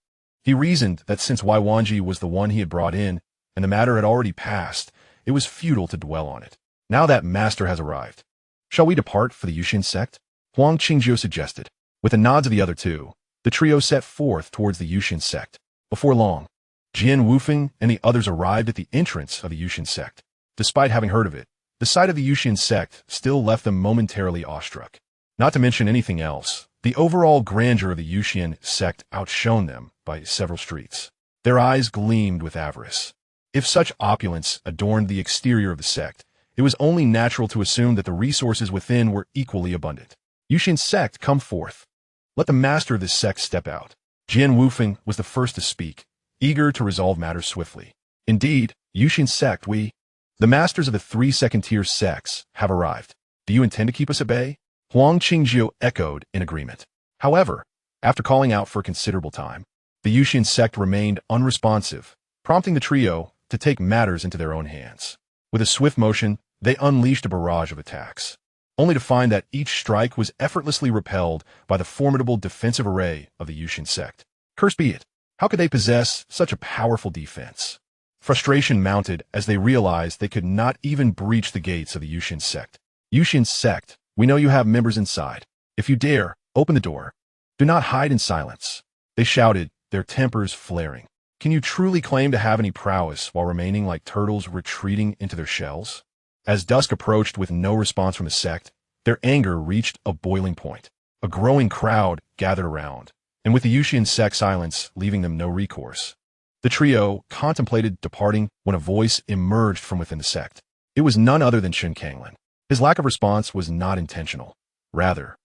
He reasoned that since Wai Wanji was the one he had brought in, and the matter had already passed, it was futile to dwell on it. Now that Master has arrived, shall we depart for the Yuxian Sect? Huang Qingjiu suggested. With the nods of the other two, the trio set forth towards the Yuxian Sect. Before long, Jian Wufeng and the others arrived at the entrance of the Yuxian Sect. Despite having heard of it, the sight of the Yuxian Sect still left them momentarily awestruck. Not to mention anything else, the overall grandeur of the Yuxian Sect outshone them by several streets. Their eyes gleamed with avarice. If such opulence adorned the exterior of the sect, it was only natural to assume that the resources within were equally abundant. Yuxian Sect, come forth. Let the master of this sect step out. Jian Wufeng was the first to speak, eager to resolve matters swiftly. Indeed, Yuxian Sect, the masters of the three second-tier sects, have arrived. Do you intend to keep us at bay? Huang Qingjiu echoed in agreement. However, after calling out for a considerable time, the Yuxian Sect remained unresponsive, prompting the trio to take matters into their own hands. With a swift motion, they unleashed a barrage of attacks, only to find that each strike was effortlessly repelled by the formidable defensive array of the Yuxian Sect. Cursed be it! How could they possess such a powerful defense? Frustration mounted as they realized they could not even breach the gates of the Yuxian Sect. Yuxian Sect, we know you have members inside. If you dare, open the door. Do not hide in silence. They shouted, their tempers flaring. Can you truly claim to have any prowess while remaining like turtles retreating into their shells? As dusk approached with no response from the sect, their anger reached a boiling point. A growing crowd gathered around, and with the Yuxian Sect silence leaving them no recourse, the trio contemplated departing when a voice emerged from within the sect. It was none other than Chen Xuan. His lack of response was not intentional. Rather,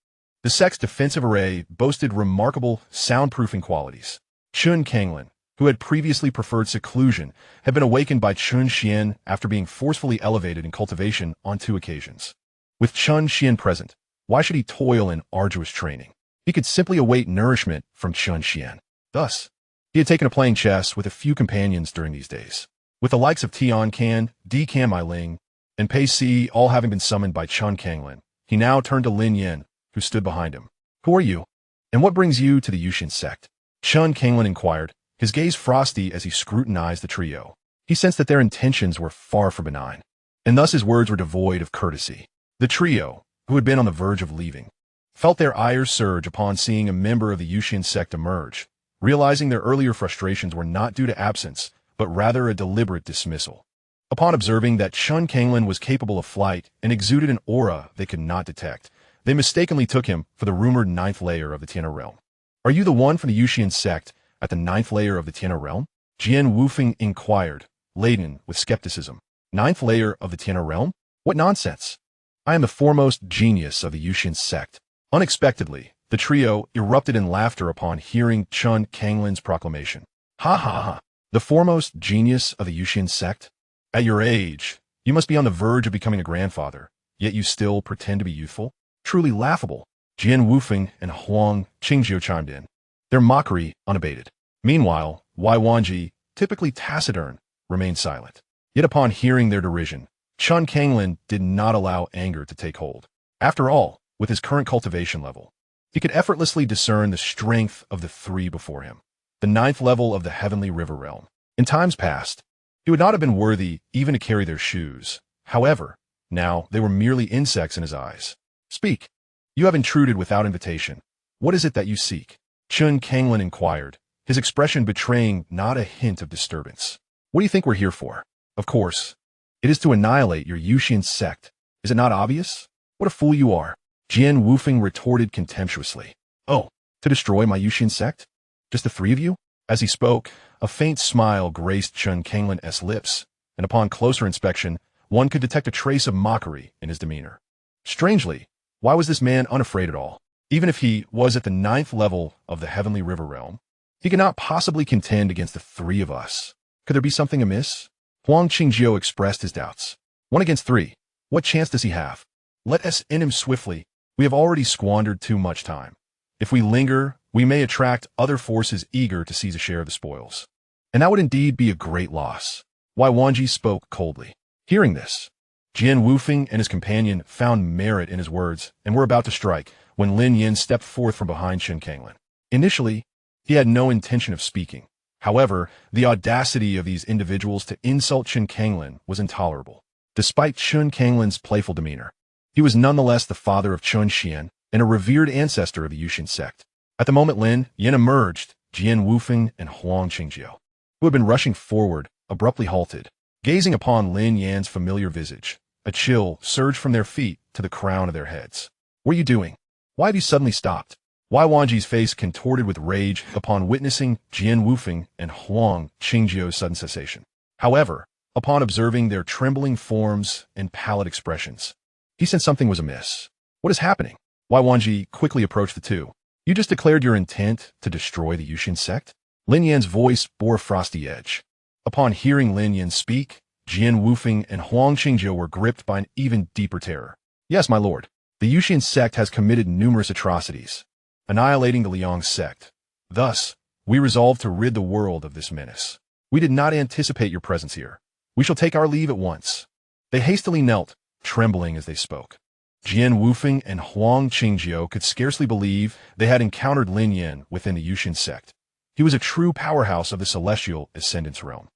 the sect's defensive array boasted remarkable soundproofing qualities. Chen Xuan, who had previously preferred seclusion, had been awakened by Chen Xuan after being forcefully elevated in cultivation on 2 occasions. With Chen Xuan present, why should he toil in arduous training? He could simply await nourishment from Chen Xuan. Thus, he had taken to playing chess with a few companions during these days. With the likes of Tian Can, Di Can Mai Ling, and Pei Si all having been summoned by Chen Xuan, He now turned to Lin Yan, who stood behind him. Who are you? And what brings you to the Yuxian Sect? Chen Xuan inquired, his gaze frosty as he scrutinized the trio. He sensed that their intentions were far from benign, and thus his words were devoid of courtesy. The trio, who had been on the verge of leaving, felt their ire surge upon seeing a member of the Yuxian Sect emerge, realizing their earlier frustrations were not due to absence, but rather a deliberate dismissal. Upon observing that Chen Xuan was capable of flight and exuded an aura they could not detect, they mistakenly took him for the rumored ninth layer of the Tianna realm. Are you the one from the Yuxian Sect at the ninth layer of the Tianna realm? Jian Wufeng inquired, laden with skepticism. Ninth layer of the Tianna realm? What nonsense! I am the foremost genius of the Yuxian Sect. Unexpectedly, the trio erupted in laughter upon hearing Chen Xuan's proclamation. Ha ha ha! The foremost genius of the Yuxian Sect? At your age, you must be on the verge of becoming a grandfather, yet you still pretend to be youthful? Truly laughable. Jian Wufeng and Huang Qingjiu chimed in, their mockery unabated. Meanwhile, Wai Wanji, typically taciturn, remained silent. Yet upon hearing their derision, Chen Xuan did not allow anger to take hold. After all, with his current cultivation level, he could effortlessly discern the strength of the three before him, the ninth level of the Heavenly River Realm. In times past, he would not have been worthy even to carry their shoes. However, now they were merely insects in his eyes. Speak. You have intruded without invitation. What is it that you seek? Chen Xuan inquired, his expression betraying not a hint of disturbance. What do you think we're here for? Of course, it is to annihilate your Yuxian Sect. Is it not obvious? What a fool you are. Jian Wufeng retorted contemptuously. Oh, to destroy my Yuxian Sect? Just the three of you? As he spoke, a faint smile graced Chen Xuan's lips, and upon closer inspection, one could detect a trace of mockery in his demeanor. Strangely, why was this man unafraid at all? Even if he was at the ninth level of the Heavenly River Realm, he could not possibly contend against the three of us. Could there be something amiss? Huang Qingjiu expressed his doubts. 1 against 3. What chance does he have? Let us end him swiftly. We have already squandered too much time. If we linger, we may attract other forces eager to seize a share of the spoils. And that would indeed be a great loss. Wai Wanji spoke coldly. Hearing this, Jian Wufeng and his companion found merit in his words and were about to strike when Lin Yan stepped forth from behind Chen Xuan. Initially, he had no intention of speaking. However, the audacity of these individuals to insult Chen Xuan was intolerable. Despite Chen Xuan's playful demeanor, he was nonetheless the father of Chen Xuan and a revered ancestor of the Yuxian Sect. At the moment Lin Yan emerged, Jian Wufeng and Huang Qingjiu, who had been rushing forward, abruptly halted. Gazing upon Lin Yan's familiar visage, a chill surged from their feet to the crown of their heads. What are you doing? Why have you suddenly stopped? Wai Wanji's face contorted with rage upon witnessing Jian Wufeng and Huang Qingjiu's sudden cessation. However, upon observing their trembling forms and pallid expressions, he sensed something was amiss. What is happening? Wai Wanji quickly approached the two. You just declared your intent to destroy the Yuxian Sect? Lin Yan's voice bore a frosty edge. Upon hearing Lin Yan speak, Jian Wufeng and Huang Qingjiu were gripped by an even deeper terror. Yes, my lord. The Yuxian Sect has committed numerous atrocities, annihilating the Liang Sect. Thus, we resolved to rid the world of this menace. We did not anticipate your presence here. We shall take our leave at once. They hastily knelt, trembling as they spoke. Jian Wufeng and Huang Qingjiu could scarcely believe they had encountered Lin Yan within the Yuxian Sect. He was a true powerhouse of the celestial ascendance realm.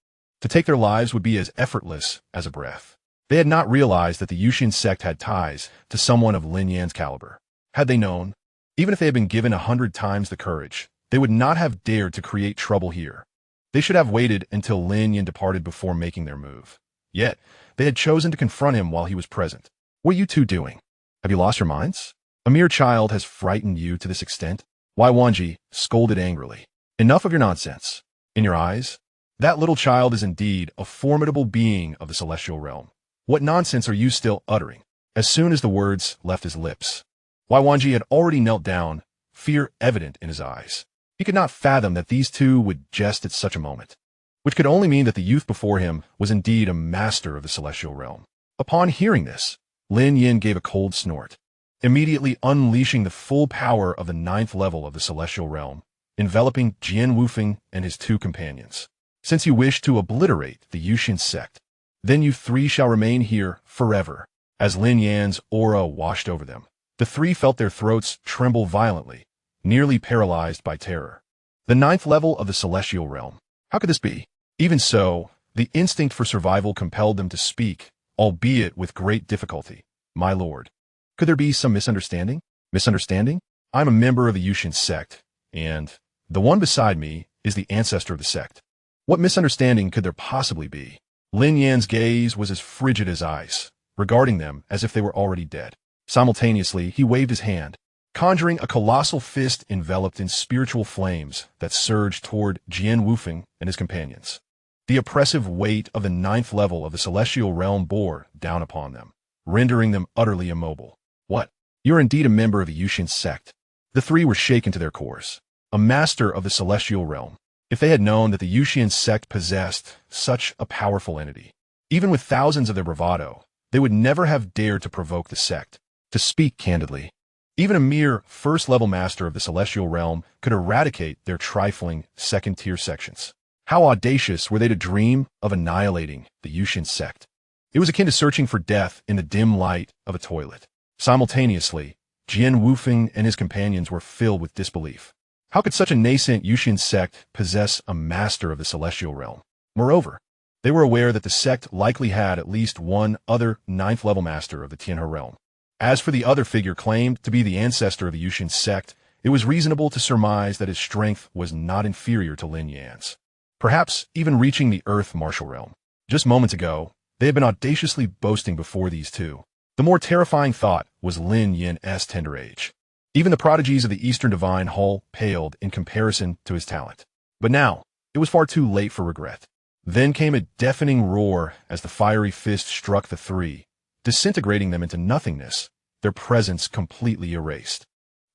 To take their lives would be as effortless as a breath. They had not realized that the Yuxian Sect had ties to someone of Lin Yan's caliber. Had they known, even if they had been given 100 times the courage, they would not have dared to create trouble here. They should have waited until Lin Yan departed before making their move. Yet, they had chosen to confront him while he was present. What are you two doing? Have you lost your minds? A mere child has frightened you to this extent? Wai Wanji scolded angrily. Enough of your nonsense. In your eyes, that little child is indeed a formidable being of the celestial realm. What nonsense are you still uttering? As soon as the words left his lips, Wai Wanji had already knelt down, fear evident in his eyes. He could not fathom that these two would jest at such a moment, which could only mean that the youth before him was indeed a master of the celestial realm. Upon hearing this, Lin Yan gave a cold snort, immediately unleashing the full power of the ninth level of the celestial realm, enveloping Jian Wufeng and his two companions. Since you wish to obliterate the Yuxian Sect, then you three shall remain here forever. As Lin Yan's aura washed over them, the three felt their throats tremble violently, nearly paralyzed by terror. The ninth level of the celestial realm. How could this be? Even so, the instinct for survival compelled them to speak, albeit with great difficulty. My lord. Could there be some misunderstanding? Misunderstanding? I'm a member of the Yuxian Sect, and the one beside me is the ancestor of the sect. What misunderstanding could there possibly be? Lin Yan's gaze was as frigid as ice, regarding them as if they were already dead. Simultaneously, he waved his hand, conjuring a colossal fist enveloped in spiritual flames that surged toward Jian Wufeng and his companions. The oppressive weight of the ninth level of the celestial realm bore down upon them, rendering them utterly immobile. What? You are indeed a member of the Yuxian Sect. The three were shaken to their cores. A master of the celestial realm. If they had known that the Yuxian Sect possessed such a powerful entity, even with thousands of their bravado, they would never have dared to provoke the sect. To speak candidly, even a mere first-level master of the celestial realm could eradicate their trifling second-tier sections. How audacious were they to dream of annihilating the Yuxian Sect? It was akin to searching for death in the dim light of a toilet. Simultaneously, Jian Wufeng and his companions were filled with disbelief. How could such a nascent Yuxian sect possess a master of the celestial realm? Moreover, they were aware that the sect likely had at least one other ninth-level master of the Tianhe realm. As for the other figure claimed to be the ancestor of the Yuxian sect, it was reasonable to surmise that his strength was not inferior to Lin Yan's, perhaps even reaching the earth martial realm. Just moments ago, they had been audaciously boasting before these two. The more terrifying thought was Lin Yan's tender age. Even the prodigies of the Eastern Divine Hall paled in comparison to his talent. But now, it was far too late for regret. Then came a deafening roar as the fiery fist struck the three, disintegrating them into nothingness, their presence completely erased.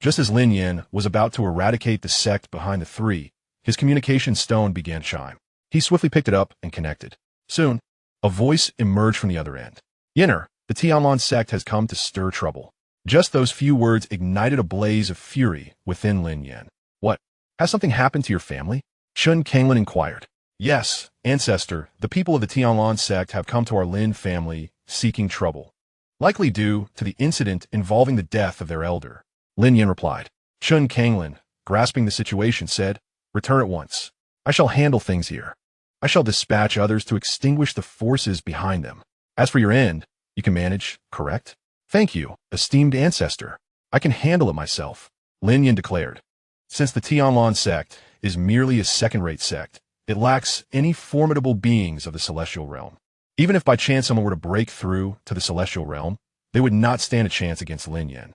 Just as Lin Yan was about to eradicate the sect behind the three, his communication stone began to chime. He swiftly picked it up and connected. Soon, a voice emerged from the other end. Yenner, the Tianlan sect has come to stir trouble. Just those few words ignited a blaze of fury within Lin Yan. What? Has something happened to your family? Chen Xuan inquired. Yes, ancestor, the people of the Tianlan sect have come to our Lin family seeking trouble. Likely due to the incident involving the death of their elder. Lin Yan replied. Chen Xuan, grasping the situation, said, Return at once. I shall handle things here. I shall dispatch others to extinguish the forces behind them. As for your end, you can manage, correct? Thank you, esteemed ancestor. I can handle it myself, Lin Yan declared. Since the Tianlan sect is merely a second-rate sect, it lacks any formidable beings of the celestial realm. Even if by chance someone were to break through to the celestial realm, they would not stand a chance against Lin Yan,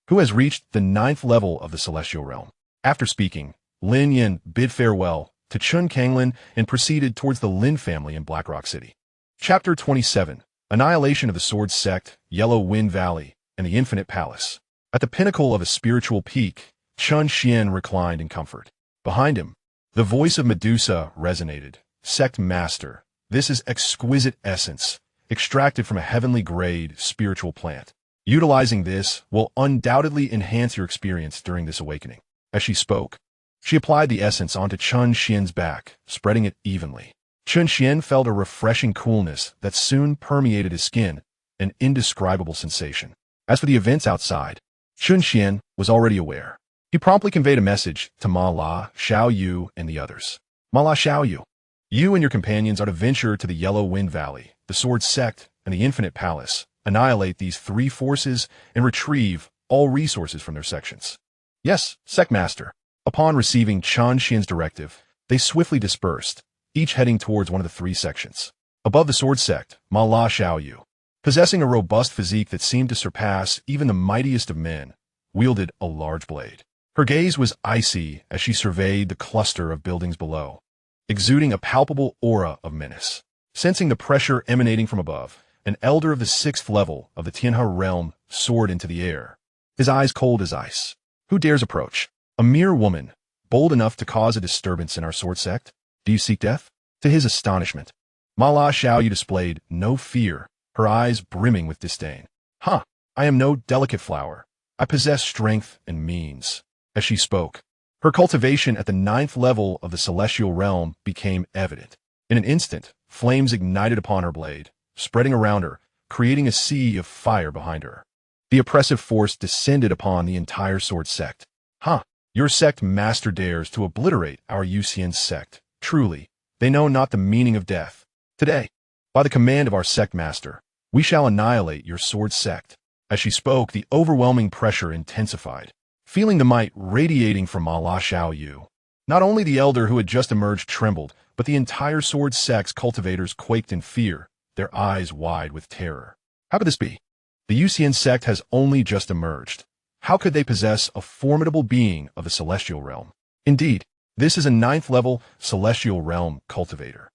who has reached the ninth level of the celestial realm. After speaking, Lin Yan bid farewell to Chen Xuan and proceeded towards the Lin family in Blackrock City. Chapter 27. Annihilation of the Sword Sect, Yellow Wind Valley, and the Infinite Palace. At the pinnacle of a spiritual peak, Chen Xuan reclined in comfort. Behind him, the voice of Medusa resonated. Sect Master, this is exquisite essence, extracted from a heavenly grade spiritual plant. Utilizing this will undoubtedly enhance your experience during this awakening. As she spoke, she applied the essence onto Chen Xuan's back, spreading it evenly. Chen Xuan felt a refreshing coolness that soon permeated his skin, an indescribable sensation. As for the events outside, Chen Xuan was already aware. He promptly conveyed a message to Ma La, Xiao Yu, and the others. Ma La, Xiao Yu, you and your companions are to venture to the Yellow Wind Valley, the Sword Sect, and the Infinite Palace, annihilate these three forces, and retrieve all resources from their sections. Yes, Sect Master. Upon receiving Chen Xuan's directive, they swiftly dispersed, each heading towards one of the three sections. Above the Sword Sect, Ma La Xiaoyu, possessing a robust physique that seemed to surpass even the mightiest of men, wielded a large blade. Her gaze was icy as she surveyed the cluster of buildings below, exuding a palpable aura of menace. Sensing the pressure emanating from above, an elder of the sixth level of the Tianhe realm soared into the air, his eyes cold as ice. Who dares approach? A mere woman, bold enough to cause a disturbance in our Sword Sect? Do you seek death? To his astonishment, Ma La Xiaoyu displayed no fear, her eyes brimming with disdain. I am no delicate flower. I possess strength and means. As she spoke, her cultivation at the ninth level of the celestial realm became evident. In an instant, flames ignited upon her blade, spreading around her, creating a sea of fire behind her. The oppressive force descended upon the entire sword sect. Huh, your sect master dares to obliterate our Yuxian Sect. Truly, they know not the meaning of death. Today, by the command of our sect master, we shall annihilate your sword sect. As she spoke, the overwhelming pressure intensified, feeling the might radiating from Allah Xiao Yu. Not only the elder who had just emerged trembled, but the entire sword sect's cultivators quaked in fear, their eyes wide with terror. How could this be? The Yuxian Sect has only just emerged. How could they possess a formidable being of the celestial realm? Indeed, this is a 9th-level celestial realm cultivator.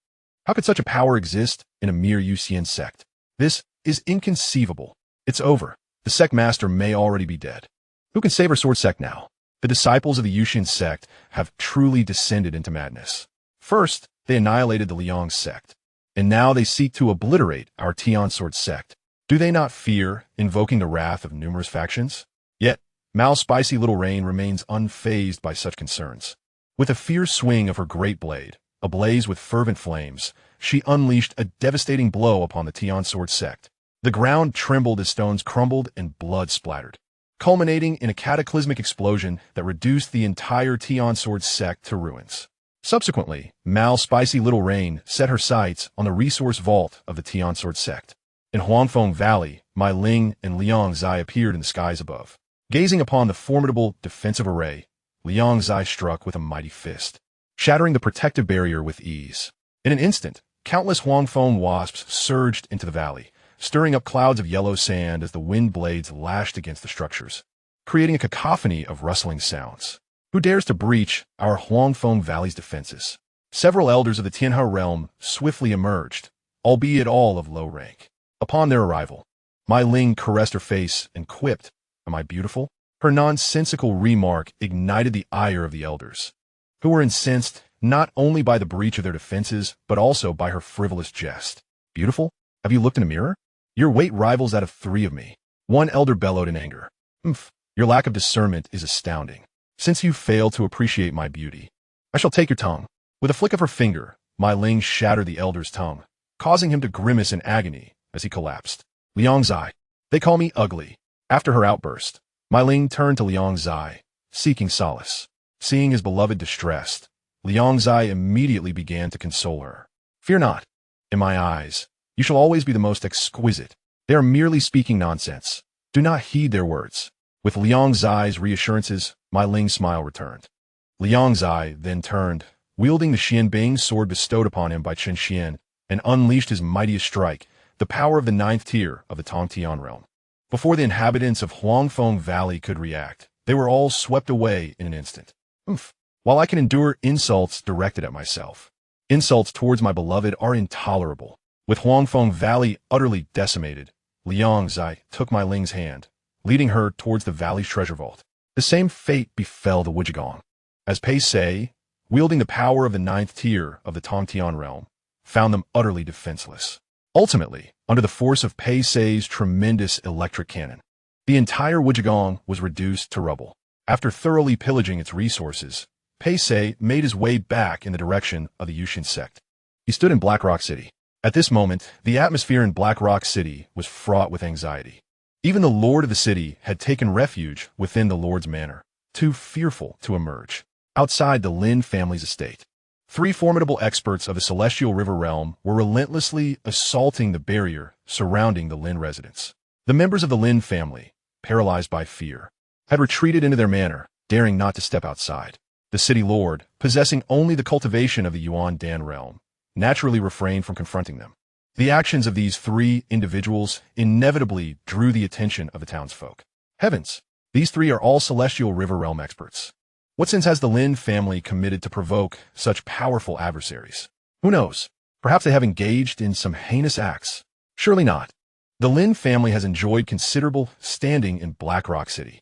How could such a power exist in a mere Yuxian Sect? This is inconceivable. It's over. The sect master may already be dead. Who can save our sword sect now? The disciples of the Yuxian Sect have truly descended into madness. First, they annihilated the Liang sect, and now they seek to obliterate our Tian sword sect. Do they not fear invoking the wrath of numerous factions? Yet, Mao's spicy little reign remains unfazed by such concerns. With a fierce swing of her great blade, ablaze with fervent flames, she unleashed a devastating blow upon the Tian sword sect. The ground trembled as stones crumbled and blood splattered, culminating in a cataclysmic explosion that reduced the entire Tian sword sect to ruins. Subsequently, Mao's spicy little reign set her sights on the resource vault of the Tian sword sect. In Huangfeng Valley, Mai Ling and Liang Zai appeared in the skies above. Gazing upon the formidable defensive array, Liang Zai struck with a mighty fist, shattering the protective barrier with ease. In an instant, countless Huangfeng wasps surged into the valley, stirring up clouds of yellow sand as the wind blades lashed against the structures, creating a cacophony of rustling sounds. Who dares to breach our Huangfeng Valley's defenses? Several elders of the Tianhe realm swiftly emerged, albeit all of low rank. Upon their arrival, Mai Ling caressed her face and quipped, "Am I beautiful?" Her nonsensical remark ignited the ire of the elders, who were incensed not only by the breach of their defenses, but also by her frivolous jest. "Beautiful? Have you looked in a mirror? Your weight rivals that of 3 of me." One elder bellowed in anger. Your lack of discernment is astounding. Since you fail to appreciate my beauty, I shall take your tongue." With a flick of her finger, Mai Ling shattered the elder's tongue, causing him to grimace in agony as he collapsed. "Liang Zai, they call me ugly." After her outburst, Mai Ling turned to Liang Zai, seeking solace. Seeing his beloved distressed, Liang Zai immediately began to console her. "Fear not. In my eyes, you shall always be the most exquisite. They are merely speaking nonsense. Do not heed their words." With Liang Zai's reassurances, Mai Ling's smile returned. Liang Zai then turned, wielding the Xianbing sword bestowed upon him by Chen Xuan, and unleashed his mightiest strike, the power of the 9th tier of the Tongtian realm. Before the inhabitants of Huangfeng Valley could react, they were all swept away in an instant. While I can endure insults directed at myself, insults towards my beloved are intolerable. With Huangfeng Valley utterly decimated, Liang Zai took Mai Ling's hand, leading her towards the valley's treasure vault. The same fate befell the Wujigong, as Pei Sei, wielding the power of the 9th tier of the Tongtian realm, found them utterly defenseless. Ultimately, under the force of Pei Sei's tremendous electric cannon, the entire Wujigong was reduced to rubble. After thoroughly pillaging its resources, Pei Sei made his way back in the direction of the Yuxian Sect. He stood in Black Rock City. At this moment, the atmosphere in Black Rock City was fraught with anxiety. Even the lord of the city had taken refuge within the lord's manor, too fearful to emerge outside the Lin family's estate. 3 formidable experts of the Celestial River realm were relentlessly assaulting the barrier surrounding the Lin residence. The members of the Lin family, paralyzed by fear, had retreated into their manor, daring not to step outside. The city lord, possessing only the cultivation of the Yuan Dan realm, naturally refrained from confronting them. The actions of these 3 individuals inevitably drew the attention of the townsfolk. Heavens, these 3 are all Celestial River realm experts. What sins has the Lin family committed to provoke such powerful adversaries? Who knows? Perhaps they have engaged in some heinous acts. Surely not. The Lin family has enjoyed considerable standing in Black Rock City.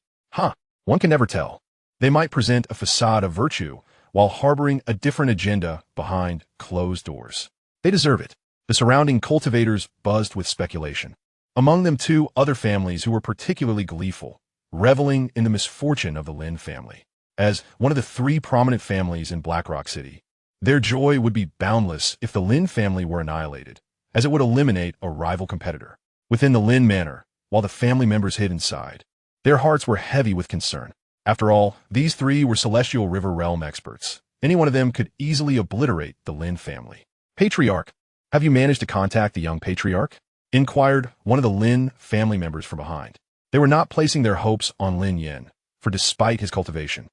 One can never tell. They might present a facade of virtue while harboring a different agenda behind closed doors. They deserve it. The surrounding cultivators buzzed with speculation. Among them 2 other families who were particularly gleeful, reveling in the misfortune of the Lin family. As one of the 3 prominent families in Black Rock City, their joy would be boundless if the Lin family were annihilated, as it would eliminate a rival competitor. within the Lin Manor, while the family members hid inside. Their hearts were heavy with concern. After all, these three were Celestial River Realm experts. Any one of them could easily obliterate the Lin family. Patriarch, have you managed to contact the young Patriarch? Inquired one of the Lin family members from behind. They were not placing their hopes on Lin Yin, for despite his cultivation,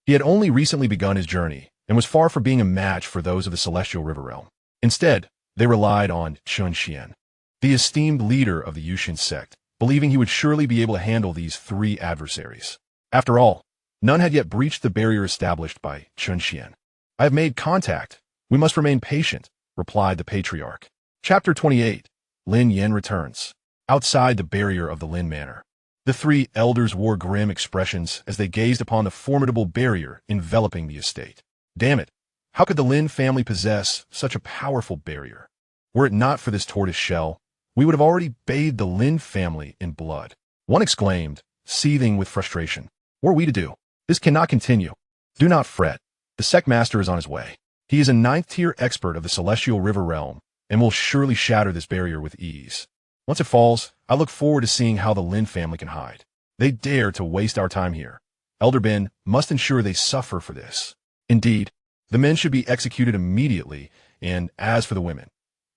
he had only recently begun his journey and was far from being a match for those of the Celestial River Realm. Instead, they relied on Chen Xuan, the esteemed leader of the Yuxian Sect, believing he would surely be able to handle these three adversaries. After all, none had yet breached the barrier established by Chen Xuan. I have made contact. We must remain patient, replied the Patriarch. Chapter 28. Lin Yin returns. Outside the barrier of the Lin Manor, the three elders wore grim expressions as they gazed upon the formidable barrier enveloping the estate. Damn it! How could the Lin family possess such a powerful barrier? Were it not for this tortoise shell, we would have already bathed the Lin family in blood. One exclaimed, seething with frustration. What are we to do? This cannot continue. Do not fret. The sect master is on his way. He is a 9th-tier expert of the Celestial River Realm and will surely shatter this barrier with ease. Once it falls, I look forward to seeing how the Lin family can hide. They dare to waste our time here. Elder Ben must ensure they suffer for this. Indeed, the men should be executed immediately, and as for the women,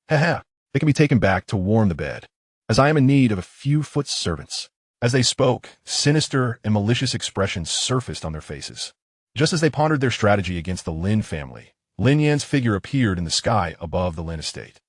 haha, they can be taken back to warm the bed, as I am in need of a few foot servants. As they spoke, sinister and malicious expressions surfaced on their faces. Just as they pondered their strategy against the Lin family, Lin Yan's figure appeared in the sky above the Lin estate.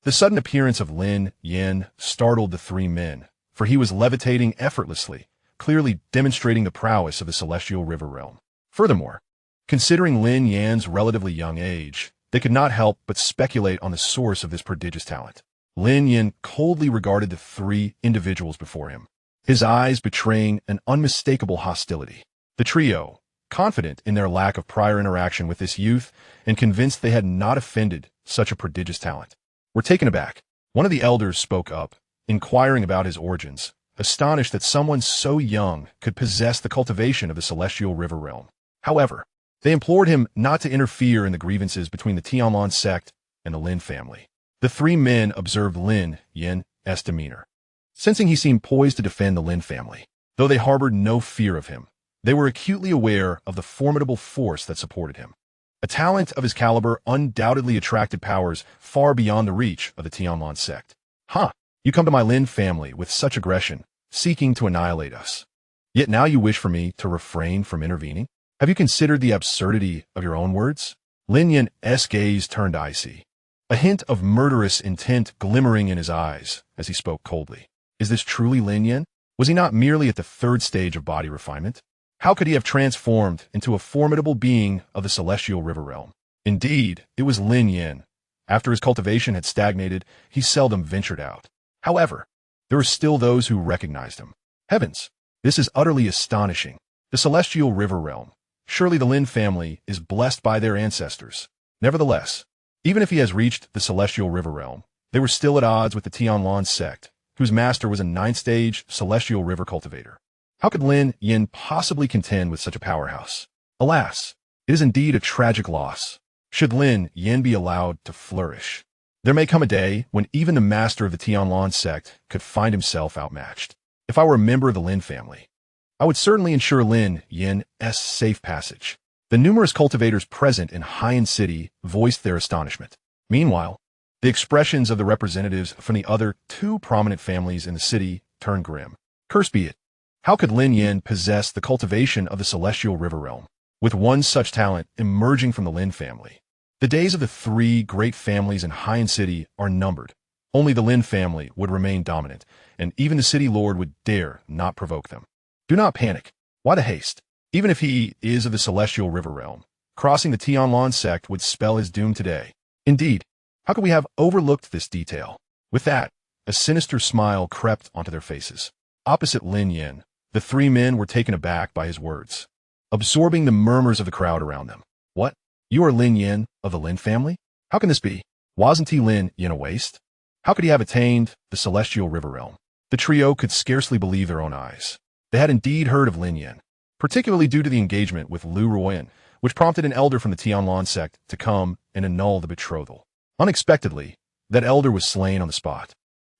The sudden appearance of Lin Yan startled the three men, for he was levitating effortlessly, clearly demonstrating the prowess of the Celestial River Realm. Furthermore, considering Lin Yan's relatively young age, they could not help but speculate on the source of this prodigious talent. Lin Yan coldly regarded the three individuals before him, his eyes betraying an unmistakable hostility. The trio, confident in their lack of prior interaction with this youth and convinced they had not offended such a prodigious talent, were taken aback. One of the elders spoke up, inquiring about his origins, astonished that someone so young could possess the cultivation of the Celestial River Realm. However, they implored him not to interfere in the grievances between the Xianxia sect and the Lin family. The three men observed Lin Yin's demeanor, sensing he seemed poised to defend the Lin family. Though they harbored no fear of him, they were acutely aware of the formidable force that supported him. A talent of his caliber undoubtedly attracted powers far beyond the reach of the Xianxia sect. Huh, you come to my Lin family with such aggression, seeking to annihilate us. Yet now you wish for me to refrain from intervening? Have you considered the absurdity of your own words? Lin Yin's gaze turned icy, a hint of murderous intent glimmering in his eyes as he spoke coldly. Is this truly Lin Yin? Was he not merely at the 3rd stage of body refinement? How could he have transformed into a formidable being of the Celestial River Realm? Indeed, it was Lin Yin. After his cultivation had stagnated, he seldom ventured out. However, there were still those who recognized him. Heavens, this is utterly astonishing. The Celestial River Realm. Surely the Lin family is blessed by their ancestors. Nevertheless, even if he has reached the Celestial River Realm, they were still at odds with the Xianxia sect, whose master was a 9th-stage Celestial River cultivator. How could Lin Yin possibly contend with such a powerhouse? Alas, it is indeed a tragic loss. Should Lin Yin be allowed to flourish, there may come a day when even the master of the Xianxia sect could find himself outmatched. If I were a member of the Lin family, I would certainly ensure Lin Yin's safe passage. The numerous cultivators present in Xianxia City voiced their astonishment. Meanwhile, the expressions of the representatives from the other 2 prominent families in the city turned grim. Cursed be it. How could Lin Yin possess the cultivation of the Celestial River Realm, with one such talent emerging from the Lin family? The days of the 3 great families in Xianxia City are numbered. Only the Lin family would remain dominant, and even the city lord would dare not provoke them. Do not panic. Why the haste? Even if he is of the Celestial River Realm, crossing the Xianxia sect would spell his doom today. Indeed, how could we have overlooked this detail? With that, a sinister smile crept onto their faces. Opposite Lin Yin, the 3 men were taken aback by his words, absorbing the murmurs of the crowd around them. What? You are Lin Yin of the Lin family? How can this be? Wasn't he Lin Yin a waste? How could he have attained the Celestial River Realm? The trio could scarcely believe their own eyes. They had indeed heard of Lin Yin, particularly due to the engagement with Lu Ruoyan, which prompted an elder from the Xianxia sect to come and annul the betrothal. Unexpectedly, that elder was slain on the spot.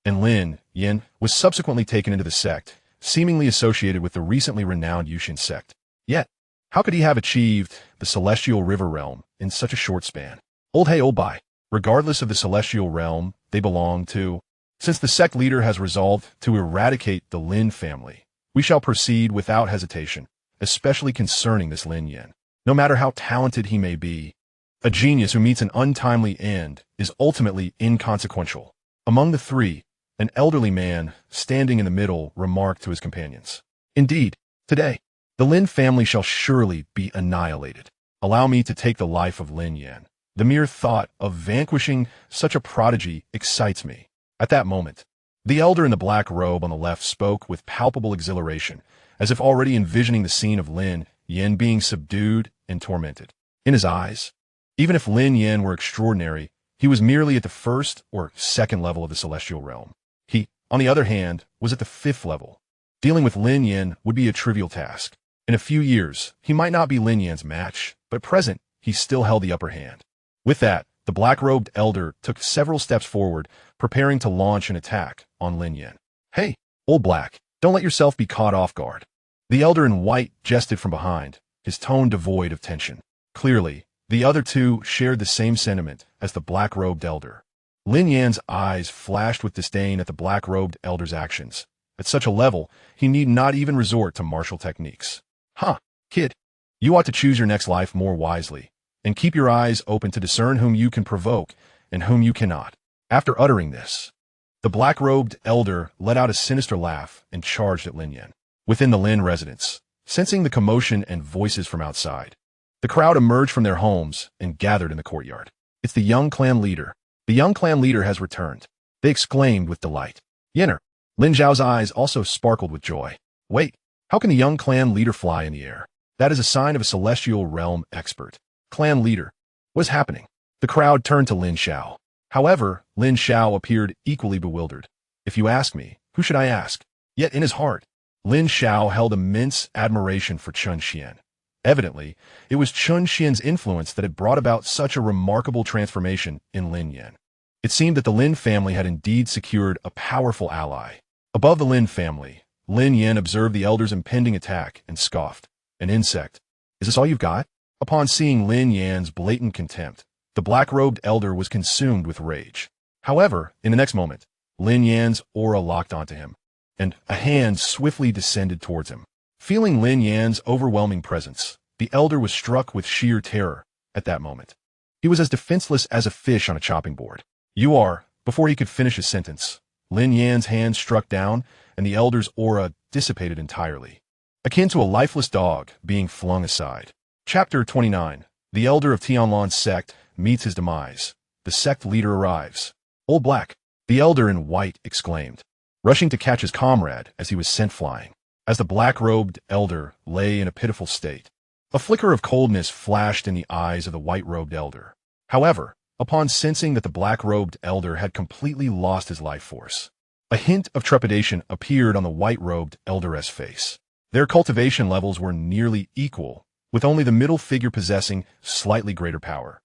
and Lin Yin was subsequently taken into the sect, seemingly associated with the recently renowned Yuxian Sect. Yet, how could he have achieved the Celestial River Realm in such a short span? Old hey old bye. Regardless of the Celestial Realm they belong to, since the sect leader has resolved to eradicate the Lin family, we shall proceed without hesitation, especially concerning this Lin Yin. No matter how talented he may be, a genius who meets an untimely end is ultimately inconsequential. Among the three, an elderly man, standing in the middle, remarked to his companions, "Indeed, today, the Lin family shall surely be annihilated. Allow me to take the life of Lin Yan. The mere thought of vanquishing such a prodigy excites me." At that moment, the elder in the black robe on the left spoke with palpable exhilaration, as if already envisioning the scene of Lin Yan being subdued and tormented. In his eyes, even if Lin Yan were extraordinary, he was merely at the first or second level of the celestial realm. He, on the other hand, was at the fifth level. Dealing with Lin Yan would be a trivial task. In a few years, he might not be Lin Yan's match, but at present, he still held the upper hand. With that, the black-robed elder took several steps forward, preparing to launch an attack on Lin Yan. "Hey, old black, don't let yourself be caught off guard." The elder in white jested from behind, his tone devoid of tension. Clearly, the other two shared the same sentiment as the black-robed elder. Lin Yan's eyes flashed with disdain at the black-robed elder's actions. At such a level, he need not even resort to martial techniques. "Huh, kid, you ought to choose your next life more wisely, and keep your eyes open to discern whom you can provoke and whom you cannot." After uttering this, the black-robed elder let out a sinister laugh and charged at Lin Yan. Within the Lin residence, sensing the commotion and voices from outside, the crowd emerged from their homes and gathered in the courtyard. "It's the young clan leader. The young clan leader has returned," they exclaimed with delight. Yenner, Lin Zhao's eyes also sparkled with joy. "Wait, how can the young clan leader fly in the air? That is a sign of a celestial realm expert." "Clan leader, what is happening?" The crowd turned to Lin Xiao. However, Lin Xiao appeared equally bewildered. "If you ask me, who should I ask?" Yet in his heart, Lin Xiao held immense admiration for Chen Xuan. Evidently, it was Chen Xuan's influence that had brought about such a remarkable transformation in Lin Yan. It seemed that the Lin family had indeed secured a powerful ally. Above the Lin family, Lin Yan observed the elder's impending attack and scoffed. "An insect. Is this all you've got?" Upon seeing Lin Yan's blatant contempt, the black-robed elder was consumed with rage. However, in the next moment, Lin Yan's aura locked onto him, and a hand swiftly descended towards him. Feeling Lin Yan's overwhelming presence, the elder was struck with sheer terror at that moment. He was as defenseless as a fish on a chopping board. "You are," before he could finish his sentence, Lin Yan's hand struck down, and the elder's aura dissipated entirely, akin to a lifeless dog being flung aside. Chapter 29. The elder of Tianlan's sect meets his demise. The sect leader arrives. "Old black," the elder in white exclaimed, rushing to catch his comrade as he was sent flying. As the black-robed elder lay in a pitiful state, a flicker of coldness flashed in the eyes of the white-robed elder. However, upon sensing that the black-robed elder had completely lost his life force, a hint of trepidation appeared on the white-robed elder's face. Their cultivation levels were nearly equal, with only the middle figure possessing slightly greater power.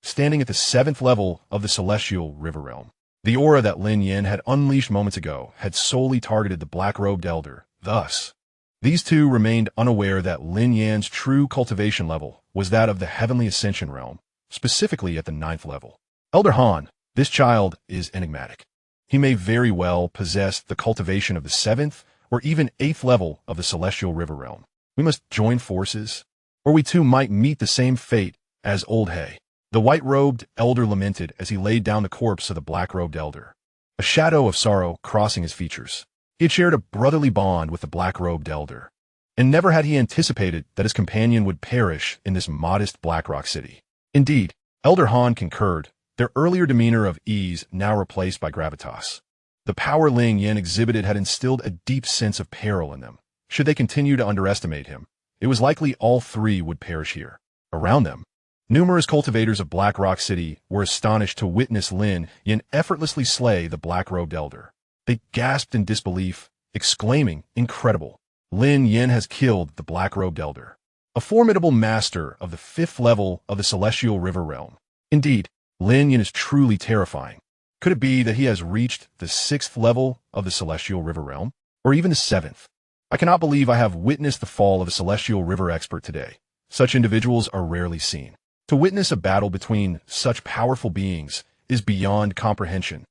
Standing at the 7th level of the celestial river realm, the aura that Lin Yan had unleashed moments ago had solely targeted the black-robed elder. Thus, these two remained unaware that Lin Yan's true cultivation level was that of the heavenly ascension realm, specifically at the 9th level. "Elder Han, this child is enigmatic. He may very well possess the cultivation of the 7th or even 8th level of the celestial river realm. We must join forces, or we too might meet the same fate as Old Hay." The white-robed elder lamented as he laid down the corpse of the black-robed elder, a shadow of sorrow crossing his features. He had shared a brotherly bond with the black-robed elder, and never had he anticipated that his companion would perish in this modest Blackrock city. Indeed, Elder Han concurred, their earlier demeanor of ease now replaced by gravitas. The power Lin Yan exhibited had instilled a deep sense of peril in them. Should they continue to underestimate him, it was likely all three would perish here. Around them, numerous cultivators of Blackrock City were astonished to witness Lin Yan effortlessly slay the black-robed elder. They gasped in disbelief, exclaiming, "Incredible! Lin Yan has killed the black-robed elder, a formidable master of the 5th level of the celestial river realm. Indeed, Lin Yan is truly terrifying." Could it be that he has reached the 6th level of the Celestial River Realm? Or even the 7th? I cannot believe I have witnessed the fall of a Celestial River expert today. Such individuals are rarely seen. To witness a battle between such powerful beings is beyond comprehension.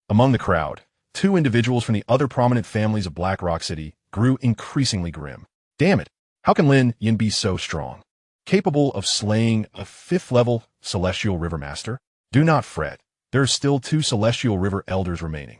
Among the crowd, 2 individuals from the other prominent families of Black Rock City grew increasingly grim. Damn it, how can Lin Yin be so strong? Capable of slaying a 5th level Celestial River Master? Do not fret, there are still 2 Celestial River Elders remaining.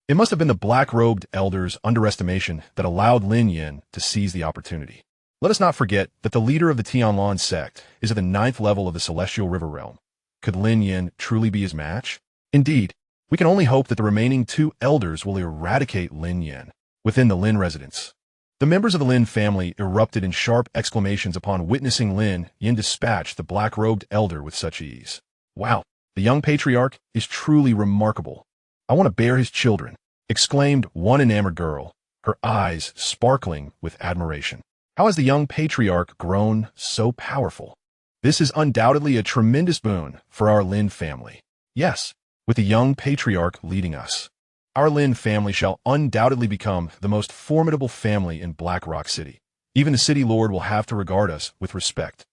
It must have been the black-robed Elder's underestimation that allowed Lin Yin to seize the opportunity. Let us not forget that the leader of the Yuxian Sect is at the 9th level of the Celestial River Realm. Could Lin Yin truly be his match? Indeed, we can only hope that the remaining 2 elders will eradicate Lin Yin within the Lin residence. The members of the Lin family erupted in sharp exclamations upon witnessing Lin Yin dispatch the black-robed elder with such ease. Wow, the young patriarch is truly remarkable. I want to bear his children, exclaimed one enamored girl, her eyes sparkling with admiration. How has the young patriarch grown so powerful? This is undoubtedly a tremendous boon for our Lin family. Yes, with the young patriarch leading us, our Lin family shall undoubtedly become the most formidable family in Black Rock City. Even the city lord will have to regard us with respect.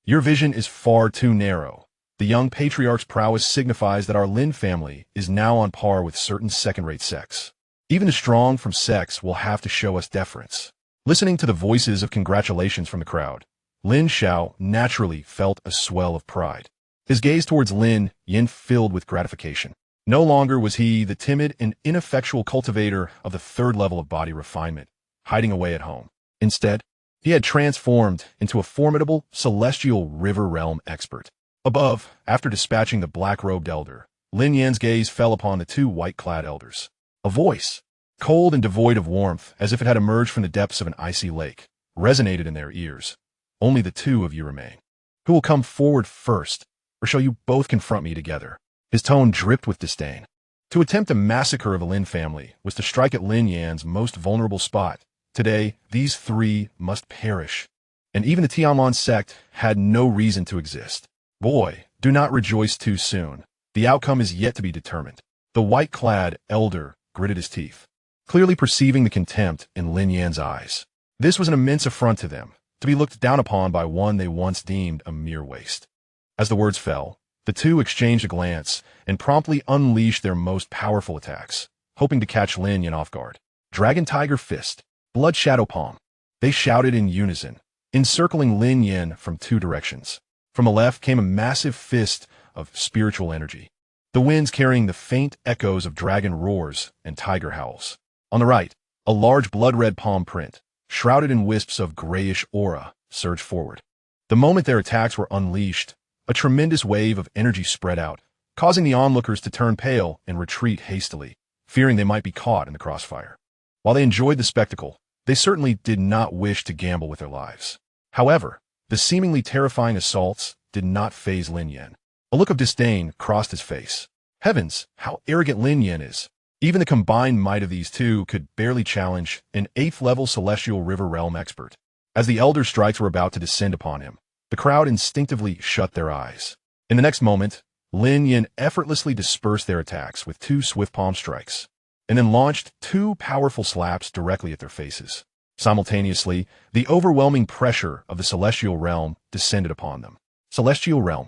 Your vision is far too narrow. The young patriarch's prowess signifies that our Lin family is now on par with certain second-rate sects. Even the strong from sects will have to show us deference. Listening to the voices of congratulations from the crowd, Lin Xiao naturally felt a swell of pride. His gaze towards Lin Yin filled with gratification. No longer was he the timid and ineffectual cultivator of the 3rd level of body refinement, hiding away at home. Instead, he had transformed into a formidable Celestial River Realm expert. Above, after dispatching the black-robed elder, Lin Yan's gaze fell upon the 2 white-clad elders. A voice, cold and devoid of warmth, as if it had emerged from the depths of an icy lake, resonated in their ears. Only the 2 of you remain. Who will come forward first, or shall you both confront me together? His tone dripped with disdain. To attempt a massacre of a Lin family was to strike at Lin Yan's most vulnerable spot. Today, these 3 must perish. And even the Yuxian Sect had no reason to exist. Boy, do not rejoice too soon. The outcome is yet to be determined. The white-clad elder gritted his teeth, clearly perceiving the contempt in Lin Yan's eyes. This was an immense affront to them, to be looked down upon by one they once deemed a mere waste. As the words fell, the 2 exchanged a glance and promptly unleashed their most powerful attacks, hoping to catch Lin Yan off guard. Dragon Tiger Fist, Blood Shadow Palm. They shouted in unison, encircling Lin Yan from 2 directions. From the left came a massive fist of spiritual energy, the winds carrying the faint echoes of dragon roars and tiger howls. On the right, a large blood-red palm print, shrouded in wisps of grayish aura, surged forward. The moment their attacks were unleashed, a tremendous wave of energy spread out, causing the onlookers to turn pale and retreat hastily, fearing they might be caught in the crossfire. While they enjoyed the spectacle, they certainly did not wish to gamble with their lives. However, the seemingly terrifying assaults did not faze Lin Yan. A look of disdain crossed his face. Heavens, how arrogant Lin Yan is. Even the combined might of these 2 could barely challenge an 8th-level Celestial River Realm expert. As the elder strikes were about to descend upon him, the crowd instinctively shut their eyes. In the next moment, Lin Yan effortlessly dispersed their attacks with 2 swift palm strikes, and then launched 2 powerful slaps directly at their faces. Simultaneously, the overwhelming pressure of the Celestial Realm descended upon them. Celestial Realm.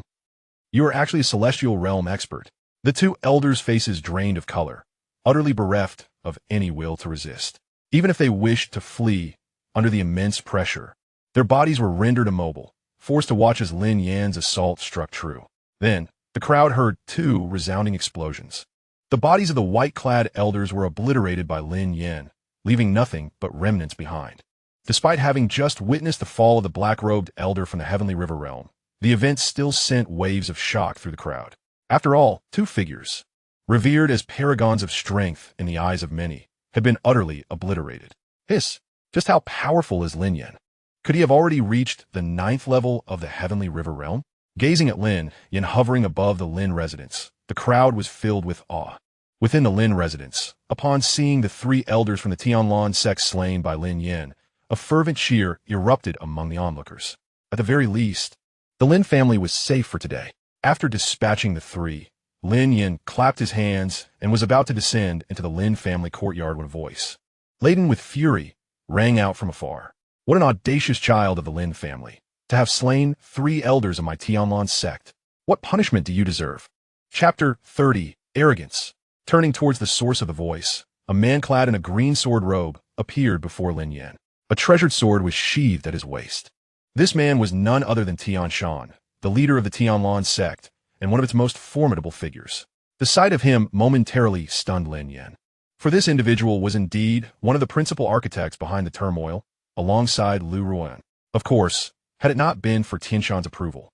You are actually a Celestial Realm expert. The 2 elders' faces drained of color, utterly bereft of any will to resist. Even if they wished to flee under the immense pressure, their bodies were rendered immobile, forced to watch as Lin Yan's assault struck true. Then, the crowd heard 2 resounding explosions. The bodies of the white-clad elders were obliterated by Lin Yan, leaving nothing but remnants behind. Despite having just witnessed the fall of the black-robed elder from the Heavenly River Realm, the event still sent waves of shock through the crowd. After all, 2 figures, revered as paragons of strength in the eyes of many, had been utterly obliterated. Just how powerful is Lin Yan? Could he have already reached the 9th level of the Heavenly River Realm? Gazing at Lin Yan hovering above the Lin residence, the crowd was filled with awe. Within the Lin residence, upon seeing the 3 elders from the Yuxian Sect slain by Lin Yan, a fervent cheer erupted among the onlookers. At the very least, the Lin family was safe for today. After dispatching the 3, Lin Yin clapped his hands and was about to descend into the Lin family courtyard when a voice, laden with fury, rang out from afar. What an audacious child of the Lin family, to have slain 3 elders of my Tianlan sect. What punishment do you deserve? Chapter 30, Arrogance. Turning towards the source of the voice, a man clad in a green sword robe appeared before Lin Yin. A treasured sword was sheathed at his waist. This man was none other than Xianxia, the leader of the Tianlan sect, and one of its most formidable figures. The sight of him momentarily stunned Lin Yin. For this individual was indeed one of the principal architects behind the turmoil, alongside Lu Ruoyan. Of course, had it not been for Tianxian's approval,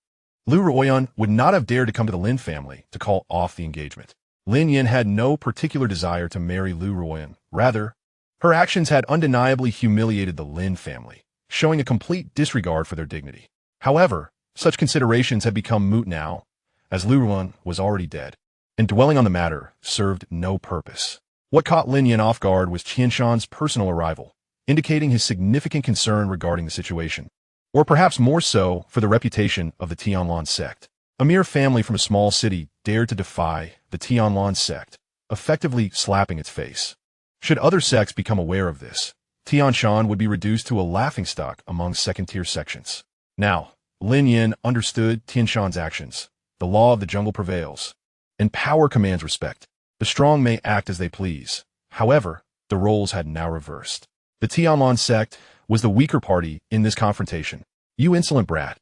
Lu Ruoyan would not have dared to come to the Lin family to call off the engagement. Lin Yin had no particular desire to marry Lu Ruoyan. Rather, her actions had undeniably humiliated the Lin family, showing a complete disregard for their dignity. However, such considerations had become moot now, as Lu Ruoyan was already dead, and dwelling on the matter served no purpose. What caught Lin Yin off guard was Qianshan's personal arrival, indicating his significant concern regarding the situation, or perhaps more so for the reputation of the Tianlan sect. A mere family from a small city dared to defy the Tianlan sect, effectively slapping its face. Should other sects become aware of this, Tianshan would be reduced to a laughingstock among second-tier sections. Now, Lin Yin understood Tianshan's actions. The law of the jungle prevails, and power commands respect. The strong may act as they please. However, the roles had now reversed. The Tianlan sect was the weaker party in this confrontation. You insolent brat.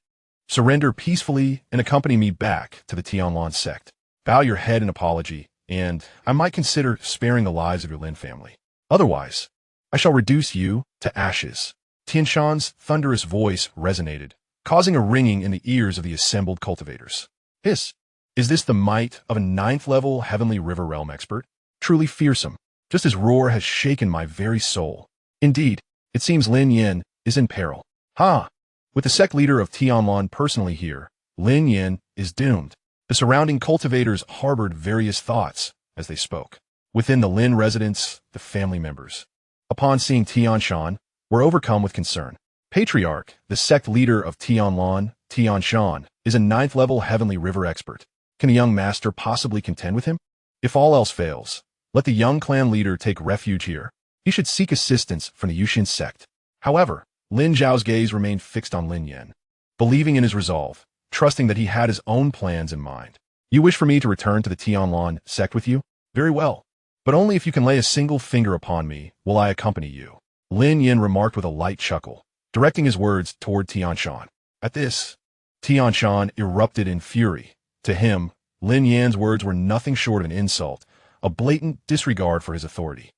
Surrender peacefully and accompany me back to the Xianxia sect. Bow your head in apology, and I might consider sparing the lives of your Lin family. Otherwise, I shall reduce you to ashes. Tianshan's thunderous voice resonated, causing a ringing in the ears of the assembled cultivators. Hiss! Is this the might of a 9th-level Heavenly River Realm expert? Truly fearsome, just his roar has shaken my very soul. Indeed, it seems Lin Yin is in peril. Ha! With the sect leader of Tianlan personally here, Lin Yin is doomed. The surrounding cultivators harbored various thoughts as they spoke. Within the Lin residence, the family members, upon seeing Tianshan, were overcome with concern. Patriarch, the sect leader of Tianlan, Tianshan, is a 9th-level Heavenly River expert. Can a young master possibly contend with him? If all else fails, let the young clan leader take refuge here. He should seek assistance from the Yuxian Sect. However, Lin Zhao's gaze remained fixed on Lin Yin, believing in his resolve, trusting that he had his own plans in mind. You wish for me to return to the Tianlan sect with you? Very well. But only if you can lay a single finger upon me will I accompany you. Lin Yin remarked with a light chuckle, directing his words toward Tianshan. At this, Tianshan erupted in fury. To him, Lin Yan's words were nothing short of an insult, a blatant disregard for his authority.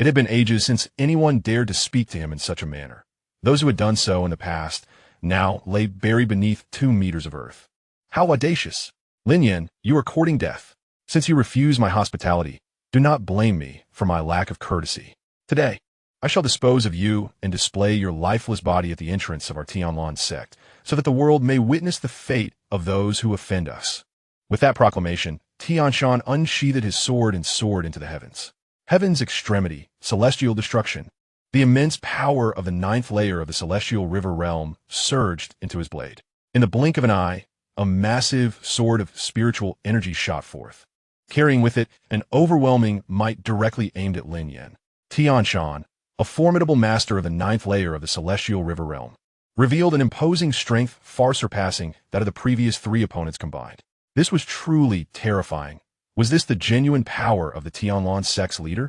It had been ages since anyone dared to speak to him in such a manner. Those who had done so in the past now lay buried beneath 2 meters of earth. How audacious! Lin Yin, you are courting death. Since you refuse my hospitality, do not blame me for my lack of courtesy. Today, I shall dispose of you and display your lifeless body at the entrance of our Tianlan sect, so that the world may witness the fate of those who offend us. With that proclamation, Tianshan unsheathed his sword and soared into the heavens. Heaven's extremity, celestial destruction. The immense power of the 9th layer of the celestial river realm surged into his blade. In the blink of an eye, a massive sword of spiritual energy shot forth, carrying with it an overwhelming might directly aimed at Lin Yin. Tianshan, a formidable master of the 9th layer of the celestial river realm, revealed an imposing strength far surpassing that of the previous 3 opponents combined. This was truly terrifying. Was this the genuine power of the Tianlan sect's leader?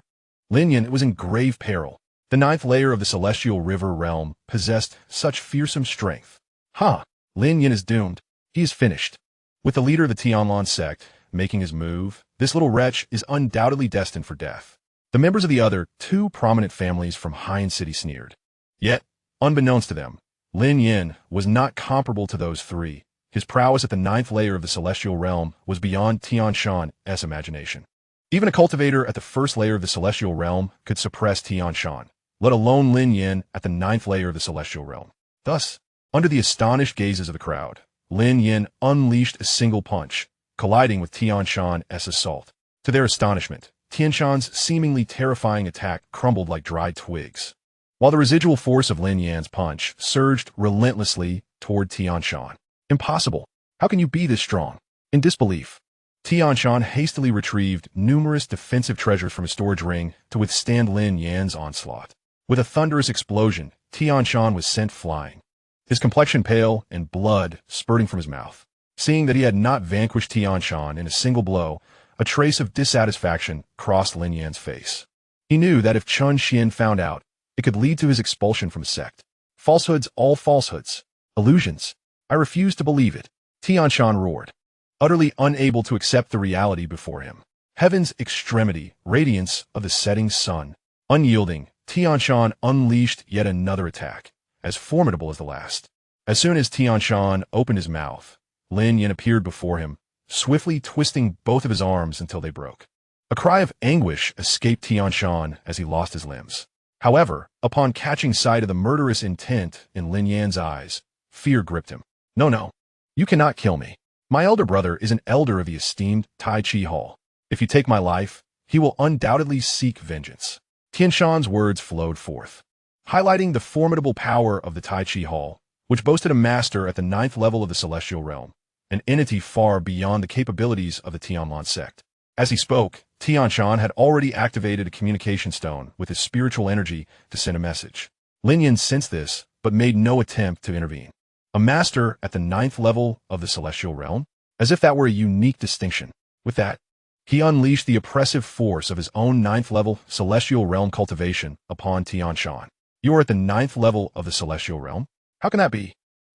Lin Yin was in grave peril. The 9th layer of the celestial river realm possessed such fearsome strength. Ha! Lin Yin is doomed. He is finished. With the leader of the Tianlan sect making his move, this little wretch is undoubtedly destined for death. The members of the other 2 prominent families from Haiyan City sneered. Yet, unbeknownst to them, Lin Yin was not comparable to those 3. His prowess at the 9th layer of the celestial realm was beyond Tianshan's imagination. Even a cultivator at the 1st layer of the celestial realm could suppress Xianxia, let alone Lin Yin at the 9th layer of the celestial realm. Thus, under the astonished gazes of the crowd, Lin Yin unleashed a single punch, colliding with Tianshan's assault. To their astonishment, Tianshan's seemingly terrifying attack crumbled like dried twigs, while the residual force of Lin Yan's punch surged relentlessly toward Tianshan. Impossible! How can you be this strong? In disbelief, Xianxia hastily retrieved numerous defensive treasures from his storage ring to withstand Lin Yan's onslaught. With a thunderous explosion, Xianxia was sent flying, his complexion pale and blood spurting from his mouth. Seeing that he had not vanquished Xianxia in a single blow, a trace of dissatisfaction crossed Lin Yan's face. He knew that if Chen Xuan found out, it could lead to his expulsion from his sect. Falsehoods, all falsehoods. Illusions. I refuse to believe it. Xianxia roared, utterly unable to accept the reality before him. Heaven's extremity, radiance of the setting sun. Unyielding, Xianxia unleashed yet another attack, as formidable as the last. As soon as Xianxia opened his mouth, Lin Yan appeared before him, swiftly twisting both of his arms until they broke. A cry of anguish escaped Xianxia as he lost his limbs. However, upon catching sight of the murderous intent in Lin Yan's eyes, fear gripped him. No, you cannot kill me. My elder brother is an elder of the esteemed Tai Chi Hall. If you take my life, he will undoubtedly seek vengeance. Xianxia's words flowed forth, highlighting the formidable power of the Tai Chi Hall, which boasted a master at the 9th level of the Celestial Realm, an entity far beyond the capabilities of the Tianlan sect. As he spoke, Xianxia had already activated a communication stone with his spiritual energy to send a message. Lin Yan sensed this, but made no attempt to intervene. A master at the 9th level of the Celestial Realm? As if that were a unique distinction. With that, he unleashed the oppressive force of his own 9th level Celestial Realm cultivation upon Xianxia. You are at the 9th level of the Celestial Realm? How can that be?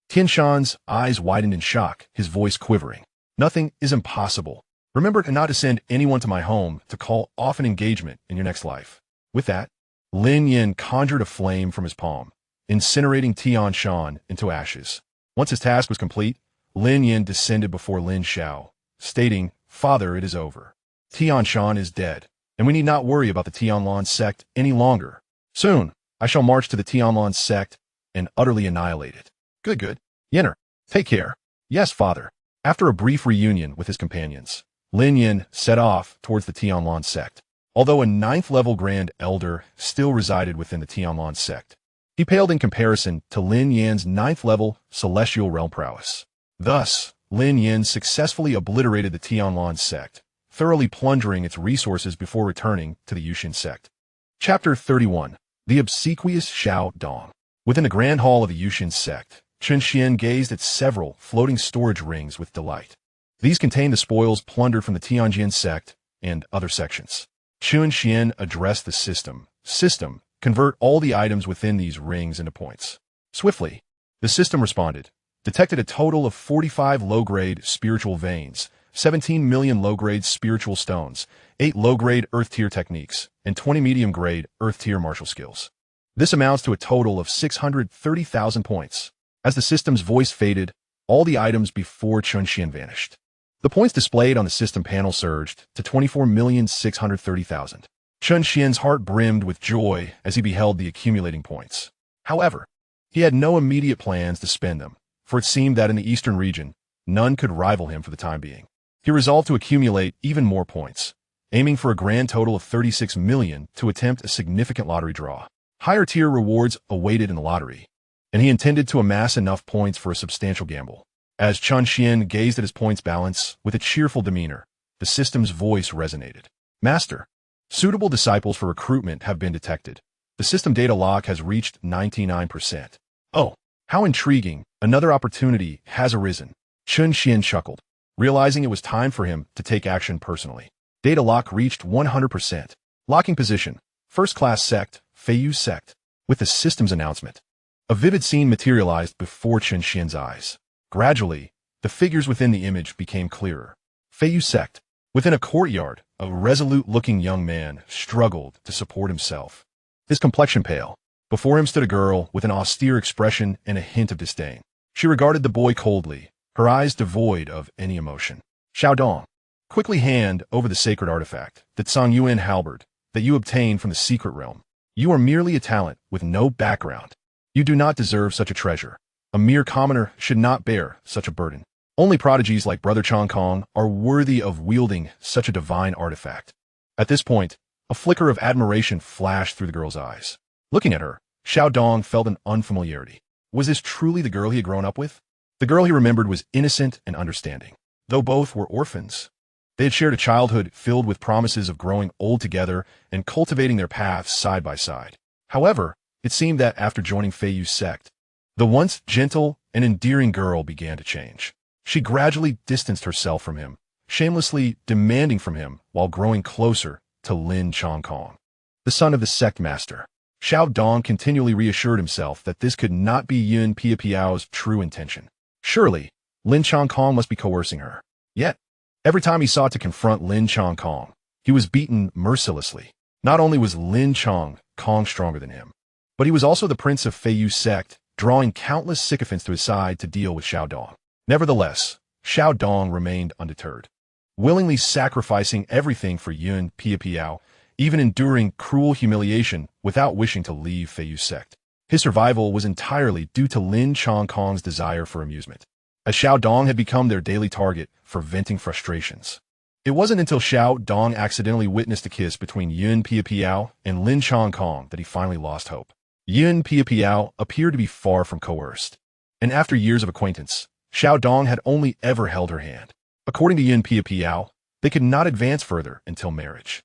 Xianxia's eyes widened in shock, his voice quivering. Nothing is impossible. Remember to not to send anyone to my home to call off an engagement in your next life. With that, Lin Yan conjured a flame from his palm, incinerating Xianxia into ashes. Once his task was complete, Lin Yan descended before Lin Xiao, stating, "Father, it is over. Xianxia is dead, and we need not worry about the Tianlan sect any longer. Soon, I shall march to the Tianlan sect and utterly annihilate it." Good. Yenner, take care. Yes, father. After a brief reunion with his companions, Lin Yan set off towards the Tianlan sect. Although a 9th level Grand Elder still resided within the Tianlan sect, he paled in comparison to Lin Yan's 9th level Celestial Realm prowess. Thus, Lin Yan successfully obliterated the Tianlan sect, thoroughly plundering its resources before returning to the Yuxian Sect. Chapter 31. The Obsequious Xiao Dong. Within the Grand Hall of the Yuxian Sect, Chen Xuan gazed at several floating storage rings with delight. These contained the spoils plundered from the Tianjian sect and other sections. Chen Xuan addressed the system, convert all the items within these rings into points. Swiftly, the system responded, detected a total of 45 low-grade spiritual veins, 17 million low-grade spiritual stones, 8 low-grade earth-tier techniques, and 20 medium-grade earth-tier martial skills. This amounts to a total of 630,000 points. As the system's voice faded, all the items before Chen Xuan vanished. The points displayed on the system panel surged to 24,630,000. Chen Xuan's heart brimmed with joy as he beheld the accumulating points. However, he had no immediate plans to spend them, for it seemed that in the eastern region, none could rival him for the time being. He resolved to accumulate even more points, aiming for a grand total of 36 million to attempt a significant lottery draw. Higher tier rewards awaited in the lottery, and he intended to amass enough points for a substantial gamble. As Chen Xuan gazed at his points balance with a cheerful demeanor, the system's voice resonated. Master, suitable disciples for recruitment have been detected. The system data lock has reached 99%. Oh, how intriguing. Another opportunity has arisen. Chen Xuan chuckled, realizing it was time for him to take action personally. Data lock reached 100%. Locking position, first-class sect, Feiyu Sect. With the system's announcement, a vivid scene materialized before Chen Xuan's eyes. Gradually, the figures within the image became clearer. Feiyu Sect. Within a courtyard, a resolute-looking young man struggled to support himself, his complexion pale. Before him stood a girl with an austere expression and a hint of disdain. She regarded the boy coldly, her eyes devoid of any emotion. Xiao Dong, quickly hand over the sacred artifact, the Tsongyuan halberd, that you obtained from the secret realm. You are merely a talent with no background. You do not deserve such a treasure. A mere commoner should not bear such a burden. Only prodigies like Brother Chong Kong are worthy of wielding such a divine artifact. At this point, a flicker of admiration flashed through the girl's eyes. Looking at her, Xiao Dong felt an unfamiliarity. Was this truly the girl he had grown up with? The girl he remembered was innocent and understanding. Though both were orphans, They had shared a childhood filled with promises of growing old together and cultivating their paths side by side. However, it seemed that after joining Feiyu's sect, the once gentle and endearing girl began to change. She gradually distanced herself from him, shamelessly demanding from him while growing closer to Lin Chongkong, the son of the sect master. Xiao Dong continually reassured himself that this could not be Yun Piapiao's true intention. Surely, Lin Chongkong must be coercing her. Yet, every time he sought to confront Lin Chongkong, he was beaten mercilessly. Not only was Lin Chongkong stronger than him, but he was also the prince of Feiyu's sect, drawing countless sycophants to his side to deal with Xiao Dong. Nevertheless, Xiao Dong remained undeterred, willingly sacrificing everything for Yun Piapiao, even enduring cruel humiliation without wishing to leave Feiyu's sect. His survival was entirely due to Lin Chongkong's desire for amusement, as Xiao Dong had become their daily target for venting frustrations. It wasn't until Xiao Dong accidentally witnessed a kiss between Yun Piapiao and Lin Chongkong that he finally lost hope. Yun Piapiao appeared to be far from coerced, and after years of acquaintance, Xiao Dong had only ever held her hand. According to Yun Piapiao, they could not advance further until marriage.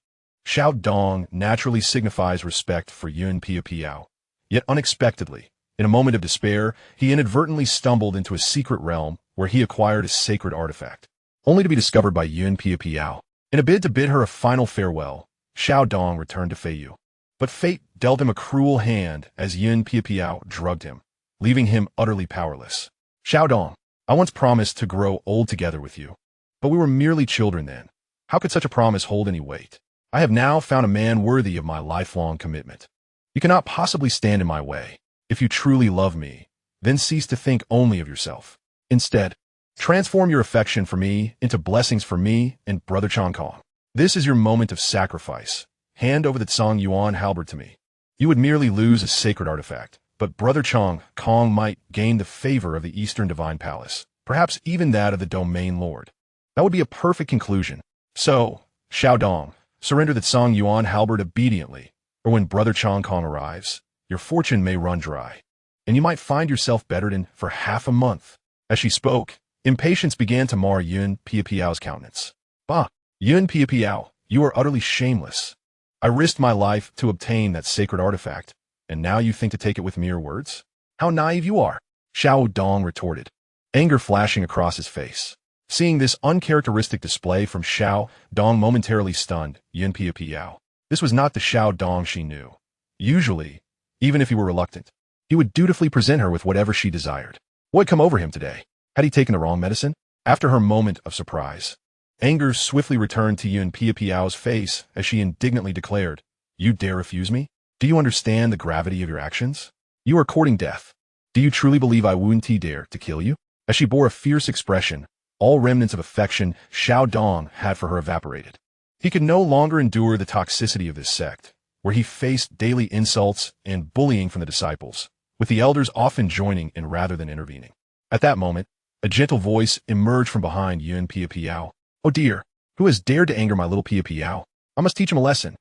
Xiao Dong naturally signifies respect for Yun Piapiao, yet unexpectedly, in a moment of despair, he inadvertently stumbled into a secret realm where he acquired a sacred artifact, only to be discovered by Yun Piapiao. In a bid to bid her a final farewell, Xiao Dong returned to Feiyu. But fate dealt him a cruel hand as Yun Piapiao drugged him, leaving him utterly powerless. Xiao Dong, I once promised to grow old together with you, but we were merely children then. How could such a promise hold any weight? I have now found a man worthy of my lifelong commitment. You cannot possibly stand in my way. If you truly love me, then cease to think only of yourself. Instead, transform your affection for me into blessings for me and Brother Chongkong. This is your moment of sacrifice. Hand over the Tsang Yuan halberd to me. You would merely lose a sacred artifact, but Brother Chongkong might gain the favor of the Eastern Divine Palace, perhaps even that of the Domain Lord. That would be a perfect conclusion. So, Xiao Dong, surrender the Tsang Yuan halberd obediently, or when Brother Chongkong arrives, your fortune may run dry, and you might find yourself bedridden for half a month. As she spoke, impatience began to mar Yun Piapiao's countenance. Bah, Yun Piapiao, you are utterly shameless. I risked my life to obtain that sacred artifact, and now you think to take it with mere words? How naive you are, Xiao Dong retorted, anger flashing across his face. Seeing this uncharacteristic display from Xiao Dong momentarily stunned Yun Piapiao. This was not the Xiao Dong she knew. Usually, even if he were reluctant, he would dutifully present her with whatever she desired. What had come over him today? Had he taken the wrong medicine? After her moment of surprise, anger swiftly returned to Yun Piapiao's face as she indignantly declared, You dare refuse me? Do you understand the gravity of your actions? You are courting death. Do you truly believe I wouldn't dare to kill you? As she bore a fierce expression, all remnants of affection Xiao Dong had for her evaporated. He could no longer endure the toxicity of this sect, where he faced daily insults and bullying from the disciples, with the elders often joining in rather than intervening. At that moment, a gentle voice emerged from behind Yun Piapiao. Oh dear, who has dared to anger my little Piapiao? I must teach him a lesson.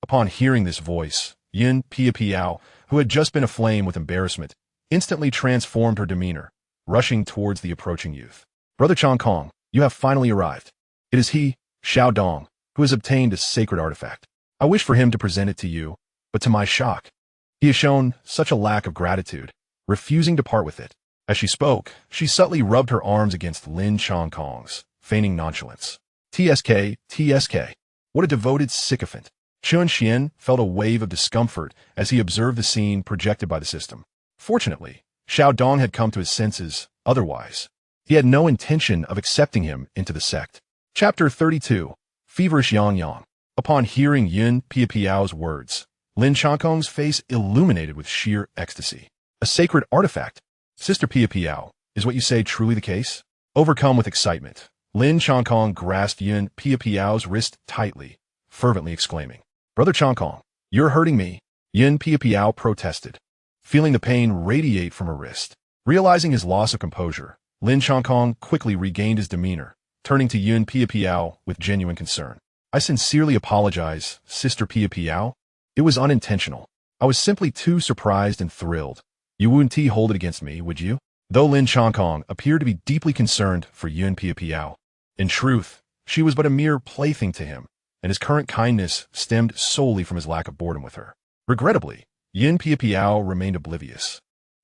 Upon hearing this voice, Yun Piapiao, who had just been aflame with embarrassment, instantly transformed her demeanor, rushing towards the approaching youth. Brother Chongkong, you have finally arrived. It is he, Xiao Dong, who has obtained a sacred artifact. I wish for him to present it to you, but to my shock, he has shown such a lack of gratitude, refusing to part with it. As she spoke, she subtly rubbed her arms against Lin Chongkong's, feigning nonchalance. TSK. What a devoted sycophant. Chen Xuan felt a wave of discomfort as he observed the scene projected by the system. Fortunately, Xiao Dong had come to his senses, otherwise he had no intention of accepting him into the sect. Chapter 32. Feverish Yang. Upon hearing Yun Piapiao's words, Lin Chongkong's face illuminated with sheer ecstasy. A sacred artifact. Sister Piapiao, is what you say truly the case? Overcome with excitement, Lin Chongkong grasped Yun Piapiao's wrist tightly, fervently exclaiming, Brother Chongkong, you're hurting me. Yun Piapiao protested, feeling the pain radiate from her wrist. Realizing his loss of composure, Lin Chongkong quickly regained his demeanor, turning to Yun Piapiao with genuine concern. I sincerely apologize, Sister Piapiao. It was unintentional. I was simply too surprised and thrilled. You wouldn't hold it against me, would you? Though Lin Chongkong appeared to be deeply concerned for Yun Piapiao, in truth, She was but a mere plaything to him, and his current kindness stemmed solely from his lack of boredom with her. Regrettably, Yin Piapiao remained oblivious,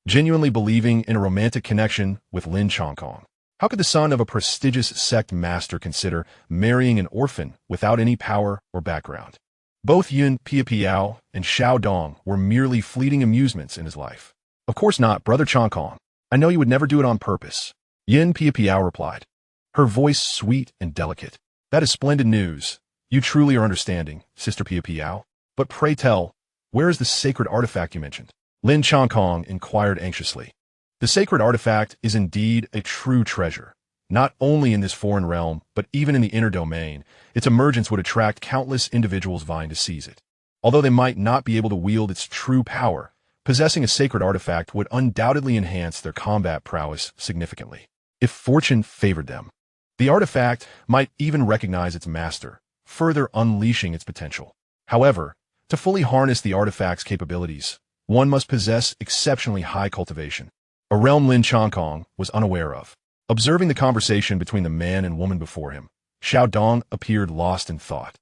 genuinely believing in a romantic connection with Lin Chongkong. How could the son of a prestigious sect master consider marrying an orphan without any power or background? Both Yin Piapiao and Xiao Dong were merely fleeting amusements in his life. Of course not, Brother Chongkong. I know you would never do it on purpose. Yin Piapiao replied, her voice sweet and delicate. That is splendid news. You truly are understanding, Sister Piapiao. But pray tell, where is the sacred artifact you mentioned? Lin Chongkong inquired anxiously. The sacred artifact is indeed a true treasure. Not only in this foreign realm, but even in the inner domain, its emergence would attract countless individuals vying to seize it. Although they might not be able to wield its true power, possessing a sacred artifact would undoubtedly enhance their combat prowess significantly. If fortune favored them, the artifact might even recognize its master, further unleashing its potential. However, to fully harness the artifact's capabilities, one must possess exceptionally high cultivation, a realm Lin Chongkong was unaware of. Observing the conversation between the man and woman before him, Xiao Dong appeared lost in thought.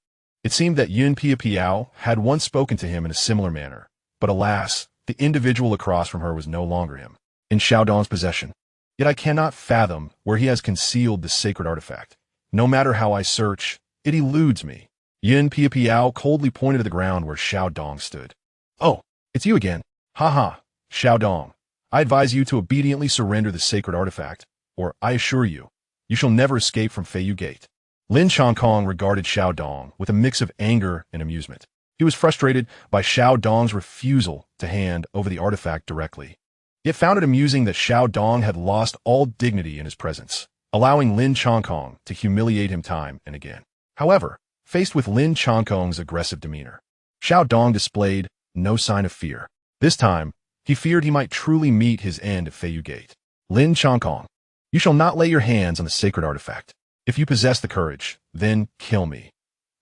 It seemed that Yin Piapiao had once spoken to him in a similar manner, but alas, the individual across from her was no longer him, in Xiao Dong's possession. Yet I cannot fathom where he has concealed the sacred artifact. No matter how I search, it eludes me. Yin Piapiao coldly pointed to the ground where Xiao Dong stood. Oh, it's you again. Ha ha, Xiao Dong. I advise you to obediently surrender the sacred artifact, or I assure you, you shall never escape from Feiyu Gate. Lin Chongkong regarded Xiao Dong with a mix of anger and amusement. He was frustrated by Xiao Dong's refusal to hand over the artifact directly, yet found it amusing that Xiao Dong had lost all dignity in his presence, allowing Lin Chongkong to humiliate him time and again. However, faced with Lin Chongkong's aggressive demeanor, Xiao Dong displayed no sign of fear. This time, he feared he might truly meet his end at Feiyu Gate. Lin Chongkong, you shall not lay your hands on the sacred artifact. If you possess the courage, then kill me.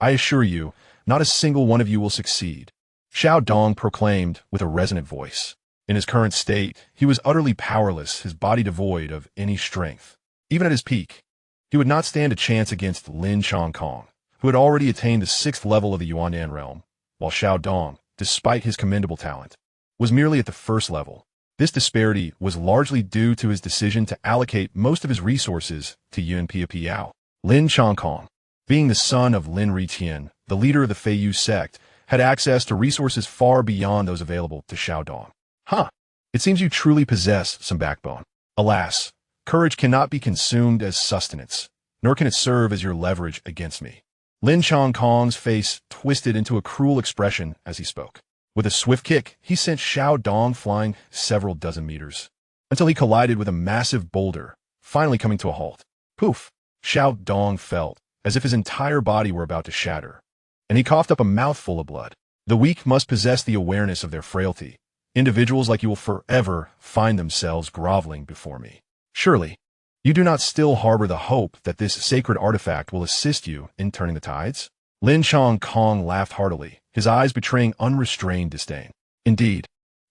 I assure you, not a single one of you will succeed, Xiao Dong proclaimed with a resonant voice. In his current state, he was utterly powerless, his body devoid of any strength. Even at his peak, he would not stand a chance against Lin Chongkong, who had already attained the 6th level of the Yuanyan realm, while Xiao Dong, despite his commendable talent, was merely at the 1st level. This disparity was largely due to his decision to allocate most of his resources to Yin Piapiao. Lin Chongkong, being the son of Lin Riqian, the leader of the Feiyu Sect, had access to resources far beyond those available to Xiao Dong. Huh, it seems you truly possess some backbone. Alas, courage cannot be consumed as sustenance, nor can it serve as your leverage against me. Lin Chongkong's face twisted into a cruel expression as he spoke. With a swift kick, he sent Xiao Dong flying several dozen meters, until he collided with a massive boulder, finally coming to a halt. Poof! Xiao Dong felt as if his entire body were about to shatter, and he coughed up a mouthful of blood. The weak must possess the awareness of their frailty. Individuals like you will forever find themselves groveling before me. Surely, you do not still harbor the hope that this sacred artifact will assist you in turning the tides? Lin Chongkong laughed heartily, his eyes betraying unrestrained disdain. Indeed,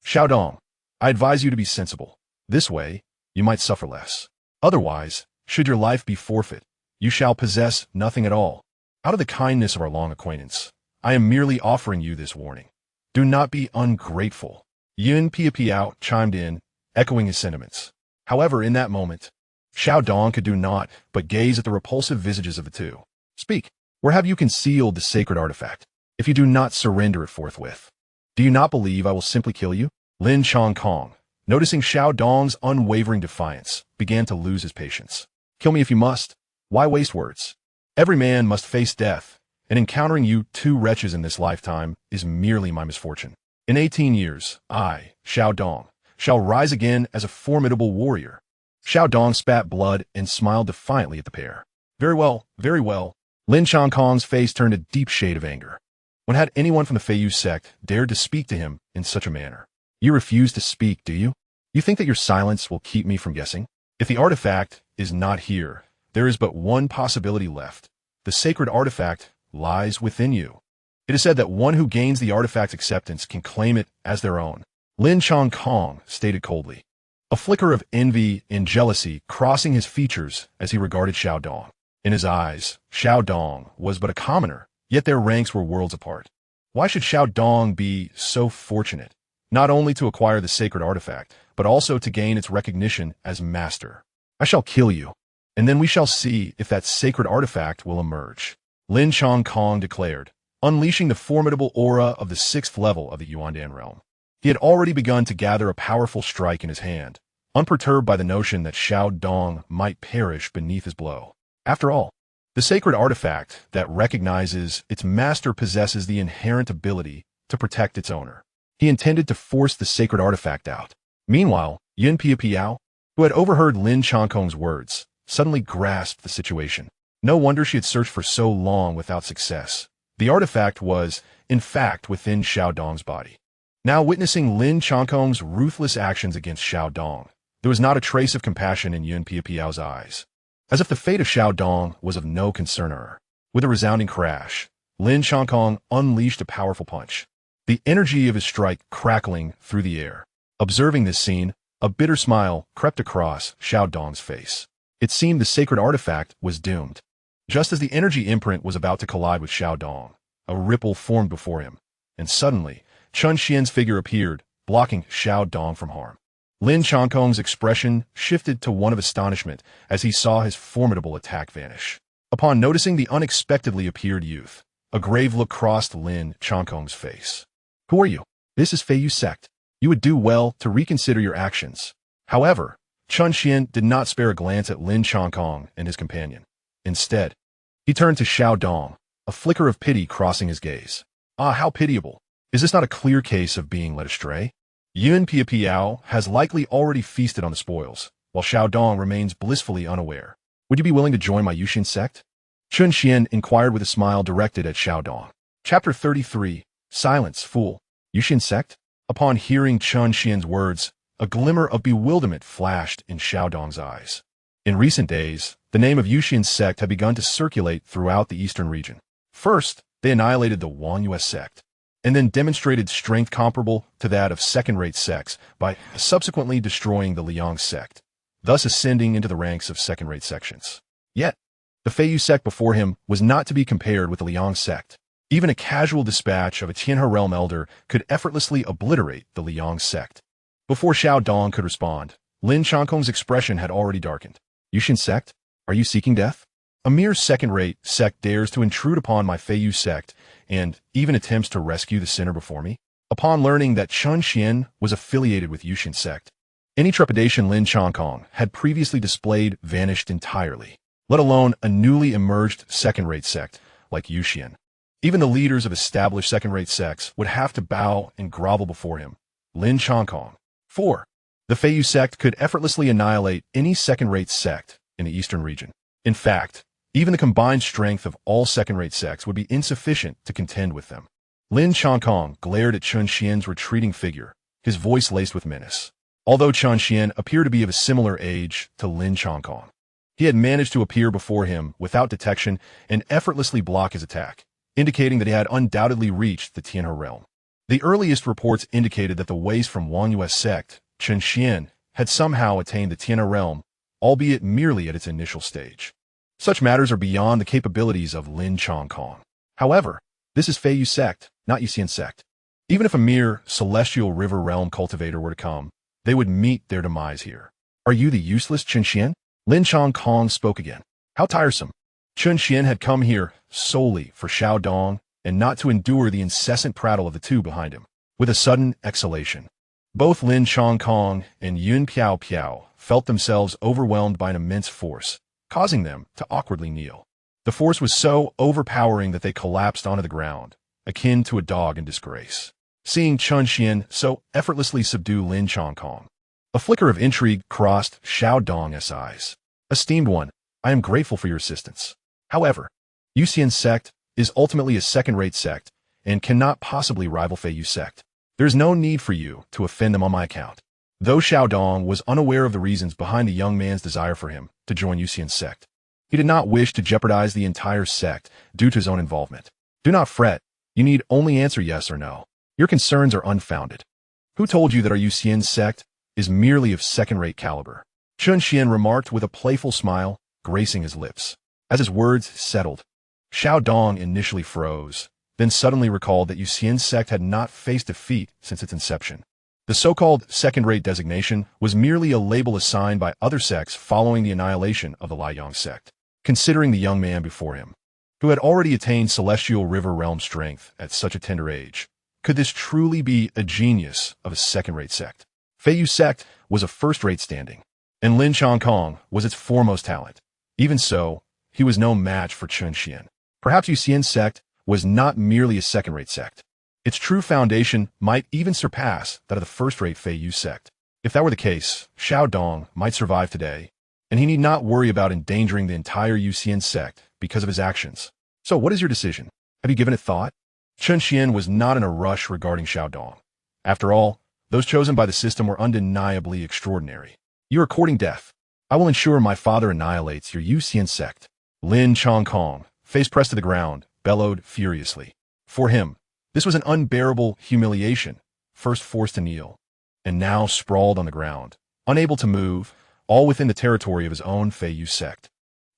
Xiao Dong, I advise you to be sensible. This way, you might suffer less. Otherwise, should your life be forfeit, you shall possess nothing at all. Out of the kindness of our long acquaintance, I am merely offering you this warning. Do not be ungrateful. Yin Piapiao chimed in, echoing his sentiments. However, in that moment, Xiao Dong could do naught but gaze at the repulsive visages of the two. Speak. Where have you concealed the sacred artifact? If you do not surrender it forthwith, do you not believe I will simply kill you? Lin Chongkong, noticing Xiao Dong's unwavering defiance, began to lose his patience. Kill me if you must. Why waste words? Every man must face death, and encountering you two wretches in this lifetime is merely my misfortune. In 18 years, I, Xiao Dong, shall rise again as a formidable warrior. Xiao Dong spat blood and smiled defiantly at the pair. Very well, very well. Lin Chongkong's face turned a deep shade of anger. When had anyone from the Feiyu Sect dared to speak to him in such a manner? You refuse to speak, do you? You think that your silence will keep me from guessing? If the artifact is not here, there is but one possibility left. The sacred artifact lies within you. It is said that one who gains the artifact's acceptance can claim it as their own. Lin Chongkong stated coldly, a flicker of envy and jealousy crossing his features as he regarded Xiao Dong. In his eyes, Xiao Dong was but a commoner, yet their ranks were worlds apart. Why should Xiao Dong be so fortunate, not only to acquire the sacred artifact, but also to gain its recognition as master? I shall kill you, and then we shall see if that sacred artifact will emerge, Lin Chongkong declared, unleashing the formidable aura of the 6th level of the Yuandan realm. He had already begun to gather a powerful strike in his hand, unperturbed by the notion that Xiao Dong might perish beneath his blow. After all, the sacred artifact that recognizes its master possesses the inherent ability to protect its owner. He intended to force the sacred artifact out. Meanwhile, Yun Piapiao, who had overheard Lin Chongkong's words, suddenly grasped the situation. No wonder she had searched for so long without success. The artifact was, in fact, within Xiao Dong's body. Now witnessing Lin Chongkong's ruthless actions against Xiao Dong, there was not a trace of compassion in Yun Piapiao's eyes. As if the fate of Xiao Dong was of no concern to her. With a resounding crash, Lin Chongkong unleashed a powerful punch, the energy of his strike crackling through the air. Observing this scene, a bitter smile crept across Xiao Dong's face. It seemed the sacred artifact was doomed. Just as the energy imprint was about to collide with Xiao Dong, a ripple formed before him, and suddenly, Chen Xuan's figure appeared, blocking Xiao Dong from harm. Lin Chongkong's expression shifted to one of astonishment as he saw his formidable attack vanish. Upon noticing the unexpectedly appeared youth, a grave look crossed Lin Chongkong's face. Who are you? This is Feiyu Sect. You would do well to reconsider your actions. However, Chen Xuan did not spare a glance at Lin Chongkong and his companion. Instead, he turned to Xiao Dong, a flicker of pity crossing his gaze. Ah, how pitiable. Is this not a clear case of being led astray? Yun Piapiao has likely already feasted on the spoils, while Xiao Dong remains blissfully unaware. Would you be willing to join my Yuxian Sect? Chen Xuan inquired with a smile directed at Xiao Dong. Chapter 33. Silence, fool. Yuxian Sect? Upon hearing Chen Xuan's words, a glimmer of bewilderment flashed in Xiao Dong's eyes. In recent days, the name of Yuxian Sect had begun to circulate throughout the eastern region. First, they annihilated the Yuan Sect, and then demonstrated strength comparable to that of second-rate sects by subsequently destroying the Liang Sect, thus ascending into the ranks of second-rate sections. Yet, the Feiyu Sect before him was not to be compared with the Liang Sect. Even a casual dispatch of a Tianhe realm elder could effortlessly obliterate the Liang Sect. Before Xiao Dong could respond, Lin Chongkong's expression had already darkened. Yuxian Sect? Are you seeking death? A mere second-rate sect dares to intrude upon my Feiyu Sect and even attempts to rescue the sinner before me? Upon learning that Chen Xuan was affiliated with Yuxian Sect, any trepidation Lin Chongkong had previously displayed vanished entirely, let alone a newly emerged second-rate sect like Yuxian. Even the leaders of established second-rate sects would have to bow and grovel before him, Lin Chongkong. 4. The Feiyu Sect could effortlessly annihilate any second-rate sect in the eastern region. In fact, even the combined strength of all second-rate sects would be insufficient to contend with them. Lin Chongkong glared at Chen Xuan's retreating figure, his voice laced with menace. Although Chen Xuan appeared to be of a similar age to Lin Chongkong, he had managed to appear before him without detection and effortlessly block his attack, indicating that he had undoubtedly reached the Tianhe realm. The earliest reports indicated that the waste from Yuan Sect, Chen Xuan, had somehow attained the Tianhe realm, albeit merely at its initial stage. Such matters are beyond the capabilities of Lin Chongkong. However, this is Feiyu Sect, not Yuxian Sect. Even if a mere celestial river realm cultivator were to come, they would meet their demise here. Are you the useless Chen Xuan? Lin Chongkong spoke again. How tiresome. Chen Xuan had come here solely for Xiao Dong and not to endure the incessant prattle of the two behind him. With a sudden exhalation, both Lin Chongkong and Yun Piapiao felt themselves overwhelmed by an immense force, causing them to awkwardly kneel. The force was so overpowering that they collapsed onto the ground, akin to a dog in disgrace. Seeing Chen Xuan so effortlessly subdue Lin Chongkong, a flicker of intrigue crossed Xiao Dong's eyes. Esteemed one, I am grateful for your assistance. However, Yuxian Sect is ultimately a second-rate sect and cannot possibly rival Feiyu Sect. There is no need for you to offend them on my account. Though Xiao Dong was unaware of the reasons behind the young man's desire for him to join Yuxian Sect, he did not wish to jeopardize the entire sect due to his own involvement. Do not fret. You need only answer yes or no. Your concerns are unfounded. Who told you that our Yuxian Sect is merely of second-rate caliber? Chen Xuan remarked with a playful smile, gracing his lips. As his words settled, Xiao Dong initially froze, then suddenly recalled that Yuxian Sect had not faced defeat since its inception. The so-called second-rate designation was merely a label assigned by other sects following the annihilation of the Yuxian Sect. Considering the young man before him, who had already attained celestial river realm strength at such a tender age, could this truly be a genius of a second-rate sect? Feiyu Sect was a first-rate standing, and Lin Changkong was its foremost talent. Even so, he was no match for Chen Xuan. Perhaps Yuxian Sect was not merely a second-rate sect. Its true foundation might even surpass that of the first-rate Feiyu Sect. If that were the case, Xiao Dong might survive today, and he need not worry about endangering the entire Yuxian Sect because of his actions. So what is your decision? Have you given it thought? Chen Xuan was not in a rush regarding Xiao Dong. After all, those chosen by the system were undeniably extraordinary. You are courting death. I will ensure my father annihilates your Yuxian Sect. Lin Changkong, face pressed to the ground, bellowed furiously. For him, this was an unbearable humiliation, first forced to kneel, and now sprawled on the ground, unable to move, all within the territory of his own Feiyu Sect.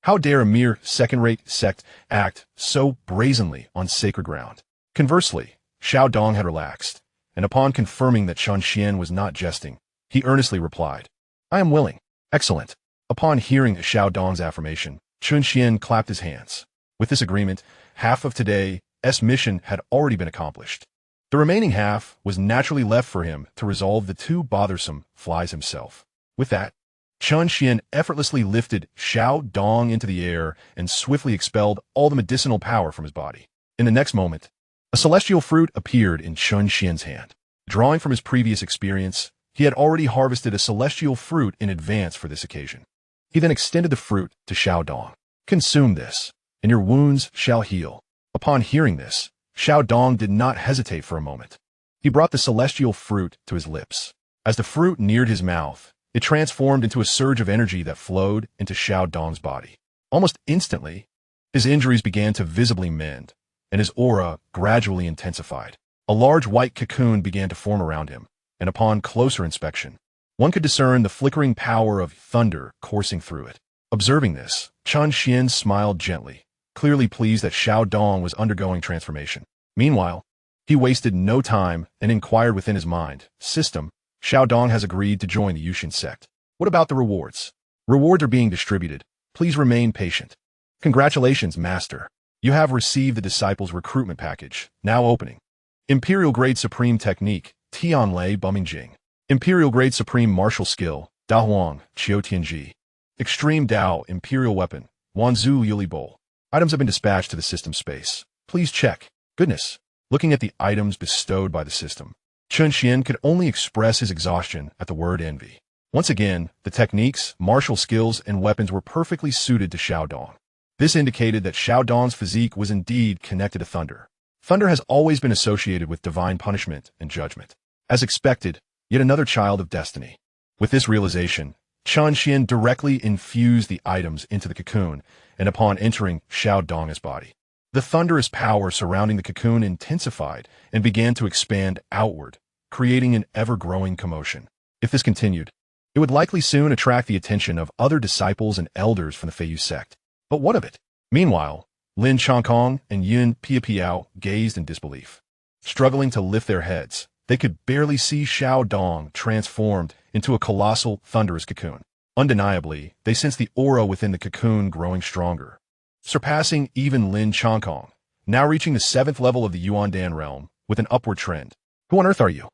How dare a mere second-rate sect act so brazenly on sacred ground? Conversely, Xiao Dong had relaxed, and upon confirming that Chen Xuan was not jesting, he earnestly replied, I am willing. Excellent. Upon hearing Xiao Dong's affirmation, Chen Xuan clapped his hands. With this agreement, half of today's mission had already been accomplished. The remaining half was naturally left for him to resolve the too bothersome flies himself. With that, Chen Xuan effortlessly lifted Xiao Dong into the air and swiftly expelled all the medicinal power from his body. In the next moment, a celestial fruit appeared in Chen Xuan's hand. Drawing from his previous experience, he had already harvested a celestial fruit in advance for this occasion. He then extended the fruit to Xiao Dong. Consume this, and your wounds shall heal. Upon hearing this, Xiao Dong did not hesitate for a moment. He brought the celestial fruit to his lips. As the fruit neared his mouth, it transformed into a surge of energy that flowed into Xiao Dong's body. Almost instantly, his injuries began to visibly mend, and his aura gradually intensified. A large white cocoon began to form around him, and upon closer inspection, one could discern the flickering power of thunder coursing through it. Observing this, Chen Xuan smiled gently, clearly pleased that Xiao Dong was undergoing transformation. Meanwhile, he wasted no time and inquired within his mind, System, Xiao Dong has agreed to join the Yuxian Sect. What about the rewards? Rewards are being distributed. Please remain patient. Congratulations, Master. You have received the Disciples Recruitment Package, now opening. Imperial Grade Supreme Technique, Tianlei Bumingjing. Imperial Grade Supreme Martial Skill, Dahuang, Qiu Tianji. Extreme Dao Imperial Weapon, Wanzhou Yuli Bowl. Items have been dispatched to the system space. Please check. Goodness. Looking at the items bestowed by the system, Chen Xuan could only express his exhaustion at the word envy. Once again, the techniques, martial skills, and weapons were perfectly suited to Xiao Dong. This indicated that Xiao Dong's physique was indeed connected to thunder. Thunder has always been associated with divine punishment and judgment. As expected, yet another child of destiny. With this realization, Chen Xuan directly infused the items into the cocoon, and upon entering Xiao Dong's body, the thunderous power surrounding the cocoon intensified and began to expand outward, creating an ever-growing commotion. If this continued, it would likely soon attract the attention of other disciples and elders from the Feiyu Sect. But what of it? Meanwhile, Lin Changkong and Yun Piapiao gazed in disbelief. Struggling to lift their heads, they could barely see Xiao Dong transformed into a colossal, thunderous cocoon. Undeniably, they sensed the aura within the cocoon growing stronger, surpassing even Lin Changkong, now reaching the 7th level of the Yuandan realm with an upward trend. Who on earth are you?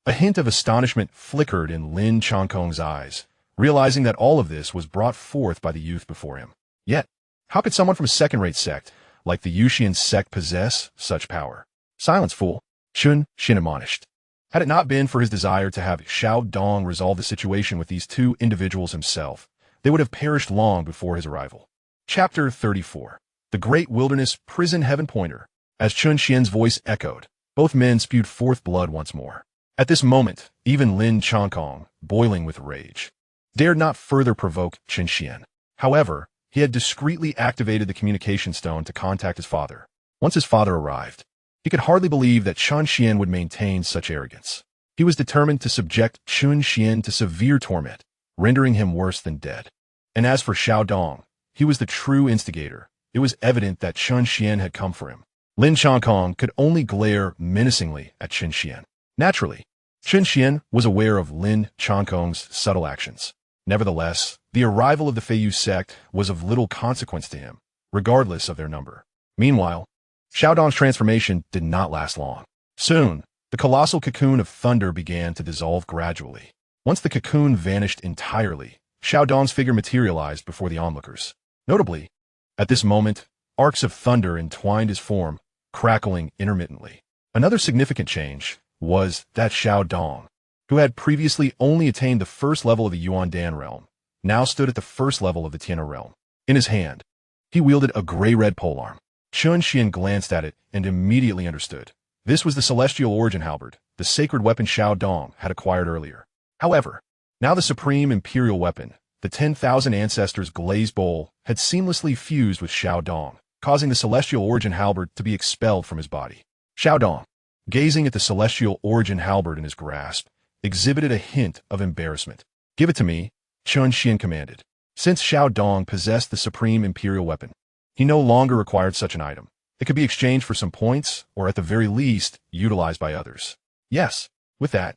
A hint of astonishment flickered in Lin Changkong's eyes, realizing that all of this was brought forth by the youth before him. Yet, how could someone from a second-rate sect like the Yuxian Sect possess such power? Silence, fool. Chen Xuan admonished. Had it not been for his desire to have Xiao Dong resolve the situation with these two individuals himself, they would have perished long before his arrival. Chapter 34. The Great Wilderness Prison Heaven Pointer. As Chen Xuan's voice echoed, both men spewed forth blood once more. At this moment, even Lin Changkong, boiling with rage, dared not further provoke Chen Xuan. However, he had discreetly activated the communication stone to contact his father. Once his father arrived, he could hardly believe that Chen Xuan would maintain such arrogance. He was determined to subject Chen Xuan to severe torment, rendering him worse than dead. And as for Xiao Dong, he was the true instigator. It was evident that Chen Xuan had come for him. Lin Changkong could only glare menacingly at Chen Xuan. Naturally, Chen Xuan was aware of Lin Changkong's subtle actions. Nevertheless, the arrival of the Feiyu sect was of little consequence to him, regardless of their number. Meanwhile, Xiaodong's transformation did not last long. Soon, the colossal cocoon of thunder began to dissolve gradually. Once the cocoon vanished entirely, Xiaodong's figure materialized before the onlookers. Notably, at this moment, arcs of thunder entwined his form, crackling intermittently. Another significant change was that Xiaodong, who had previously only attained the first level of the Yuan Dan realm, now stood at the first level of the Tian'er realm. In his hand, he wielded a gray-red polearm. Chen Xuan glanced at it and immediately understood. This was the celestial origin halberd, the sacred weapon Xiaodong had acquired earlier. However, now the supreme imperial weapon, the 10,000 ancestors glazed bowl, had seamlessly fused with Xiaodong, causing the celestial origin halberd to be expelled from his body. Xiaodong, gazing at the celestial origin halberd in his grasp, exhibited a hint of embarrassment. "Give it to me," Chen Xuan commanded. Since Xiaodong possessed the supreme imperial weapon, he no longer required such an item. It could be exchanged for some points, or at the very least, utilized by others. Yes, with that,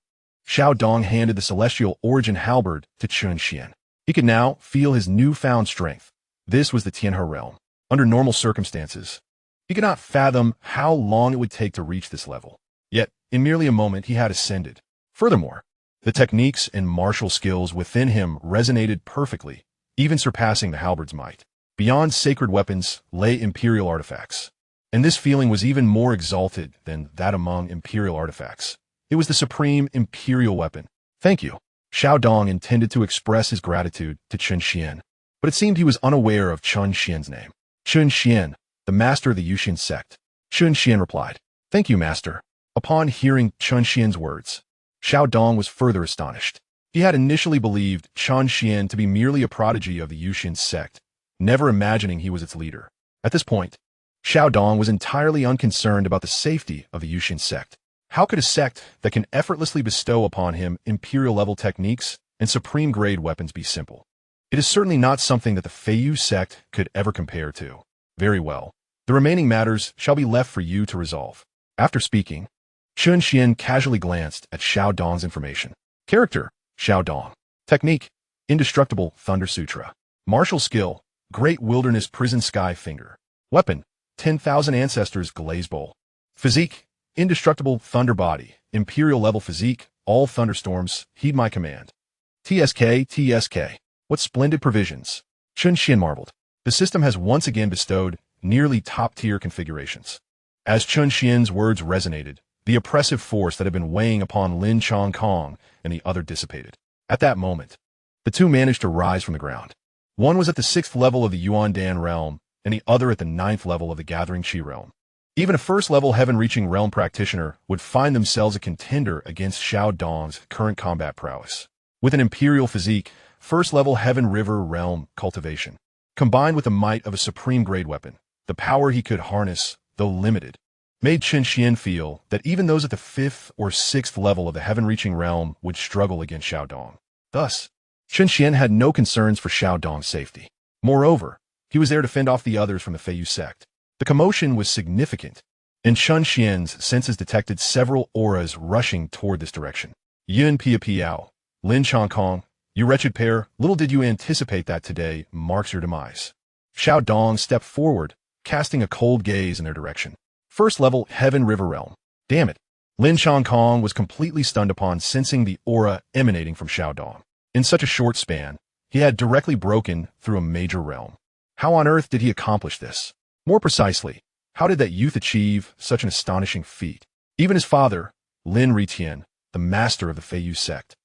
Xiaodong handed the celestial origin halberd to Chen Xuan. He could now feel his newfound strength. This was the Tian'er realm. Under normal circumstances, he could not fathom how long it would take to reach this level. Yet, in merely a moment, he had ascended. Furthermore, the techniques and martial skills within him resonated perfectly, even surpassing the halberd's might. Beyond sacred weapons lay imperial artifacts. And this feeling was even more exalted than that among imperial artifacts. It was the supreme imperial weapon. "Thank you." Xiaodong intended to express his gratitude to Chen Xuan, but it seemed he was unaware of Chen Xuan's name. "Chen Xuan, the master of the Yuxian Sect." Chen Xuan replied, "Thank you, master." Upon hearing Chen Xuan's words, Xiaodong was further astonished. He had initially believed Chen Xuan to be merely a prodigy of the Yuxian Sect, never imagining he was its leader. At this point, Xiaodong was entirely unconcerned about the safety of the Yuxian Sect. How could a sect that can effortlessly bestow upon him imperial-level techniques and supreme-grade weapons be simple? It is certainly not something that the Feiyu sect could ever compare to. Very well. The remaining matters shall be left for you to resolve. After speaking, Chen Xuan casually glanced at Xiaodong's information. Character, Xiaodong. Technique, Indestructible Thunder Sutra. Martial skill, Great Wilderness Prison Sky Finger. Weapon, 10,000 Ancestors Glaze Bowl. Physique, Indestructible Thunder Body. Imperial level physique, all thunderstorms, heed my command. TSK. What splendid provisions. Chen Xuan marveled. The system has once again bestowed nearly top-tier configurations. As Chen Xuan's words resonated, the oppressive force that had been weighing upon Lin Changkong and the other dissipated. At that moment, the two managed to rise from the ground. One was at the 6th level of the Yuan Dan realm, and the other at the 9th level of the Gathering Qi realm. Even a first-level heaven-reaching realm practitioner would find themselves a contender against Xiaodong's current combat prowess. With an imperial physique, first-level heaven river realm cultivation, combined with the might of a supreme-grade weapon, the power he could harness, though limited, made Chen Xuan feel that even those at the 5th or 6th level of the heaven-reaching realm would struggle against Xiaodong. Thus, Chen Xuan had no concerns for Xiaodong's safety. Moreover, he was there to fend off the others from the Feiyu sect. The commotion was significant, and Chen Xuan's senses detected several auras rushing toward this direction. Yin Pia Piao, Lin Changkong, you wretched pair, little did you anticipate that today marks your demise. Xiaodong stepped forward, casting a cold gaze in their direction. First level Heaven River Realm. Damn it. Lin Changkong was completely stunned upon sensing the aura emanating from Xiaodong. In such a short span, he had directly broken through a major realm. How on earth did he accomplish this? More precisely, how did that youth achieve such an astonishing feat? Even his father, Lin Ritian, the master of the Feiyu sect,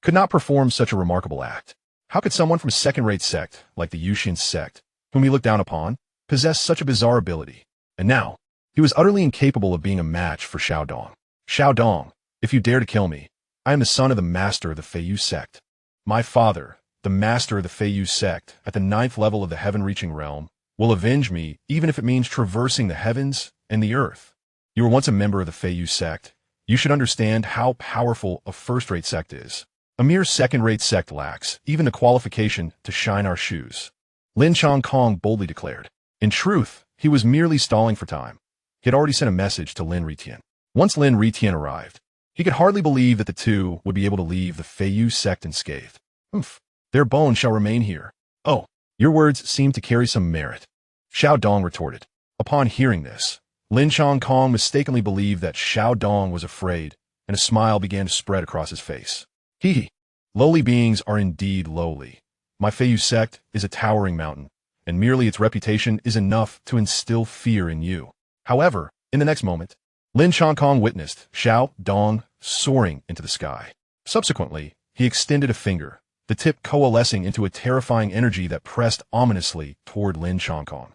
could not perform such a remarkable act. How could someone from a second-rate sect, like the Yuxian Sect, whom he looked down upon, possess such a bizarre ability? And now, he was utterly incapable of being a match for Xiaodong. Xiaodong, if you dare to kill me, I am the son of the master of the Feiyu sect. My father, the master of the Feiyu sect, at the 9th level of the heaven-reaching realm, will avenge me even if it means traversing the heavens and the earth. You were once a member of the Feiyu sect. You should understand how powerful a first-rate sect is. A mere second-rate sect lacks even the qualification to shine our shoes. Lin Chongkong boldly declared. In truth, he was merely stalling for time. He had already sent a message to Lin Ritian. Once Lin Ritian arrived, he could hardly believe that the two would be able to leave the Feiyu sect unscathed. Their bones shall remain here. Oh, your words seem to carry some merit. Xiao Dong retorted. Upon hearing this, Lin Chongkong mistakenly believed that Xiao Dong was afraid, and a smile began to spread across his face. Hee. Lowly beings are indeed lowly. My Feiyu sect is a towering mountain, and merely its reputation is enough to instill fear in you. However, in the next moment, Lin Chongkong witnessed Xiao Dong soaring into the sky. Subsequently, he extended a finger, the tip coalescing into a terrifying energy that pressed ominously toward Lin Chongkong.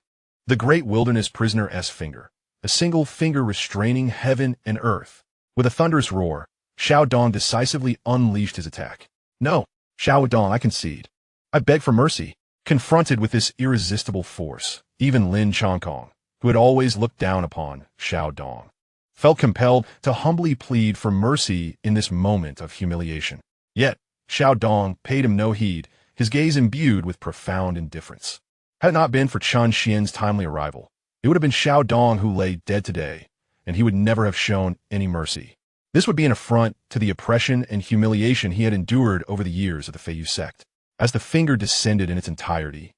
The great wilderness prisoner's finger, a single finger restraining heaven and earth. With a thunderous roar, Xiao Dong decisively unleashed his attack. No, Xiao Dong, I concede. I beg for mercy. Confronted with this irresistible force, even Lin Chongkong, who had always looked down upon Xiao Dong, felt compelled to humbly plead for mercy in this moment of humiliation. Yet, Xiao Dong paid him no heed, his gaze imbued with profound indifference. Had it not been for Chen Xuan's timely arrival, it would have been Xiao Dong who lay dead today, and he would never have shown any mercy. This would be an affront to the oppression and humiliation he had endured over the years of the Feiyu sect. As the finger descended in its entirety,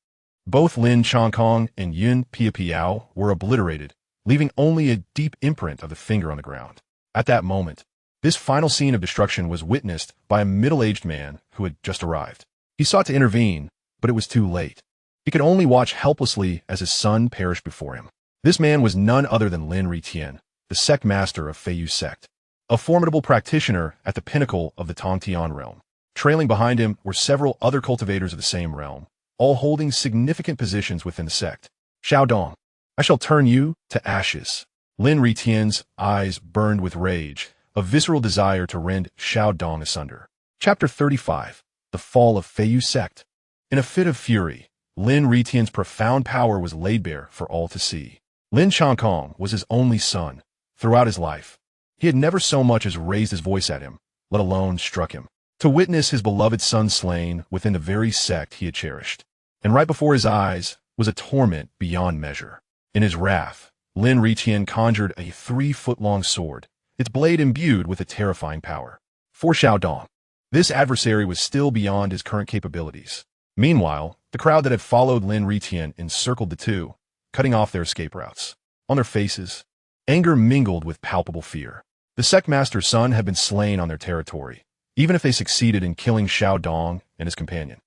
both Lin Chongkong and Yun Piapiao were obliterated, leaving only a deep imprint of the finger on the ground. At that moment, this final scene of destruction was witnessed by a middle-aged man who had just arrived. He sought to intervene, but it was too late. He could only watch helplessly as his son perished before him. This man was none other than Lin Ritian, the sect master of Feiyu sect, a formidable practitioner at the pinnacle of the Tongtian realm. Trailing behind him were several other cultivators of the same realm, all holding significant positions within the sect. Xiao Dong, I shall turn you to ashes. Lin Ritian's eyes burned with rage, a visceral desire to rend Xiao Dong asunder. Chapter 35. The Fall of Feiyu Sect. In a fit of fury, Lin Ritian's profound power was laid bare for all to see. Lin Chongkong was his only son. Throughout his life, he had never so much as raised his voice at him, let alone struck him. To witness his beloved son slain within the very sect he had cherished, and right before his eyes was a torment beyond measure. In his wrath, Lin Ritian conjured a 3-foot-long sword, its blade imbued with a terrifying power. For Xiao Dong, this adversary was still beyond his current capabilities. Meanwhile, the crowd that had followed Lin Ritian encircled the two, cutting off their escape routes. On their faces, anger mingled with palpable fear. The sect master's son had been slain on their territory. Even if they succeeded in killing Xiao Dong and his companion,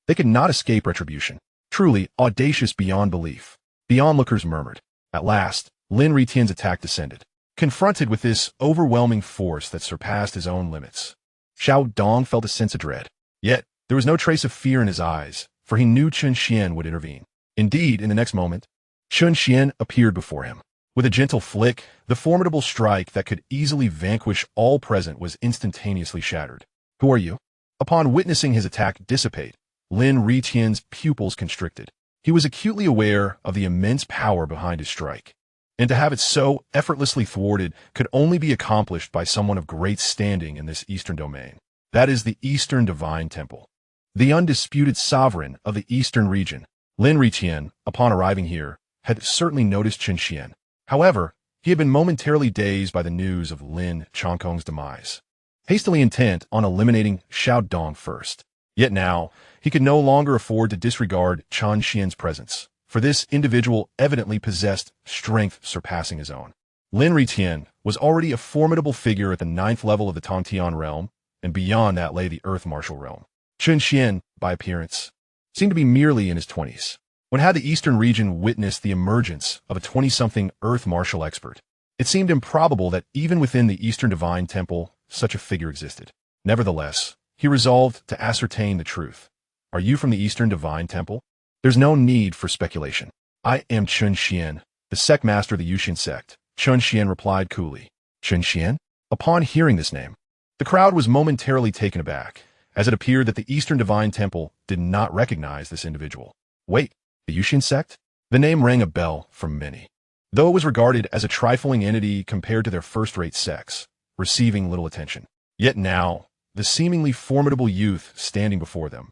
they could not escape retribution. Truly audacious beyond belief. The onlookers murmured. At last, Lin Ritian's attack descended. Confronted with this overwhelming force that surpassed his own limits, Xiao Dong felt a sense of dread. Yet, there was no trace of fear in his eyes, for he knew Chen Xuan would intervene. Indeed, in the next moment, Chen Xuan appeared before him. With a gentle flick, the formidable strike that could easily vanquish all present was instantaneously shattered. Who are you? Upon witnessing his attack dissipate, Lin Ritian's pupils constricted. He was acutely aware of the immense power behind his strike, and to have it so effortlessly thwarted could only be accomplished by someone of great standing in this eastern domain. That is the Eastern Divine Temple, the undisputed sovereign of the eastern region. Lin Ritian, upon arriving here, had certainly noticed Chen Xuan. However, he had been momentarily dazed by the news of Lin Chongkong's demise, hastily intent on eliminating Xiao Dong first. Yet now, he could no longer afford to disregard Chen Xuan's presence, for this individual evidently possessed strength surpassing his own. Lin Ritian was already a formidable figure at the 9th level of the Tongtian realm, and beyond that lay the Earth Martial realm. Chen Xuan, by appearance, seemed to be merely in his 20s. When had the eastern region witnessed the emergence of a 20-something Earth Martial expert? It seemed improbable that even within the Eastern Divine Temple, such a figure existed. Nevertheless, he resolved to ascertain the truth. Are you from the Eastern Divine Temple? There's no need for speculation. I am Chen Xuan, the sect master of the Yuxian Sect. Chen Xuan replied coolly. Chen Xuan? Upon hearing this name, the crowd was momentarily taken aback, as it appeared that the Eastern Divine Temple did not recognize this individual. Wait. The Yuxian Sect? The name rang a bell for many, though it was regarded as a trifling entity compared to their first-rate sects, receiving little attention. Yet now, the seemingly formidable youth standing before them,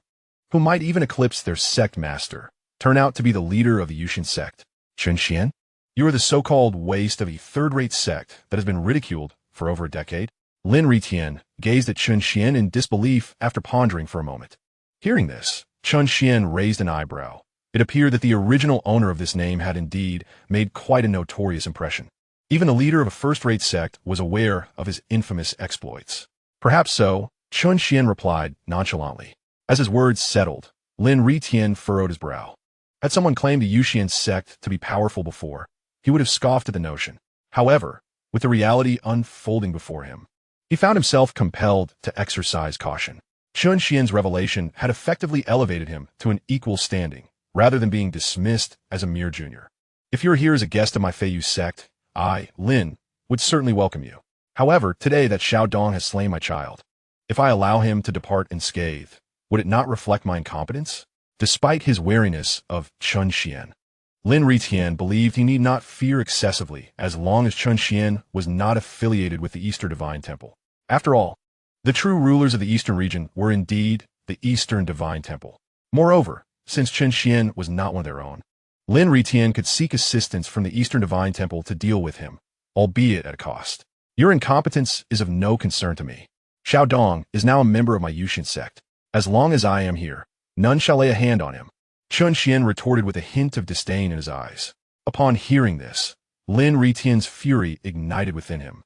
who might even eclipse their sect master, turn out to be the leader of the Yuxian Sect. Chen Xuan? You are the so-called waste of a third-rate sect that has been ridiculed for over a decade. Lin Ritian gazed at Chen Xuan in disbelief after pondering for a moment. Hearing this, Chen Xuan raised an eyebrow. It appeared that the original owner of this name had indeed made quite a notorious impression. Even the leader of a first-rate sect was aware of his infamous exploits. Perhaps so, Chen Xuan replied nonchalantly. As his words settled, Lin Ritian furrowed his brow. Had someone claimed the Yuxian Sect to be powerful before, he would have scoffed at the notion. However, with the reality unfolding before him, he found himself compelled to exercise caution. Chen Xian's revelation had effectively elevated him to an equal standing, rather than being dismissed as a mere junior. If you're here as a guest of my Feiyu sect, I, Lin, would certainly welcome you. However, today that Xiao Dong has slain my child. If I allow him to depart unscathed, would it not reflect my incompetence? Despite his wariness of Chen Xuan, Lin Ritian believed he need not fear excessively as long as Chen Xuan was not affiliated with the Eastern Divine Temple. After all, the true rulers of the Eastern region were indeed the Eastern Divine Temple. Moreover, since Chen Xuan was not one of their own, Lin Ritian could seek assistance from the Eastern Divine Temple to deal with him, albeit at a cost. Your incompetence is of no concern to me. Xiao Dong is now a member of my Yuxian Sect. As long as I am here, none shall lay a hand on him. Chen Xuan retorted with a hint of disdain in his eyes. Upon hearing this, Lin Ritian's fury ignited within him.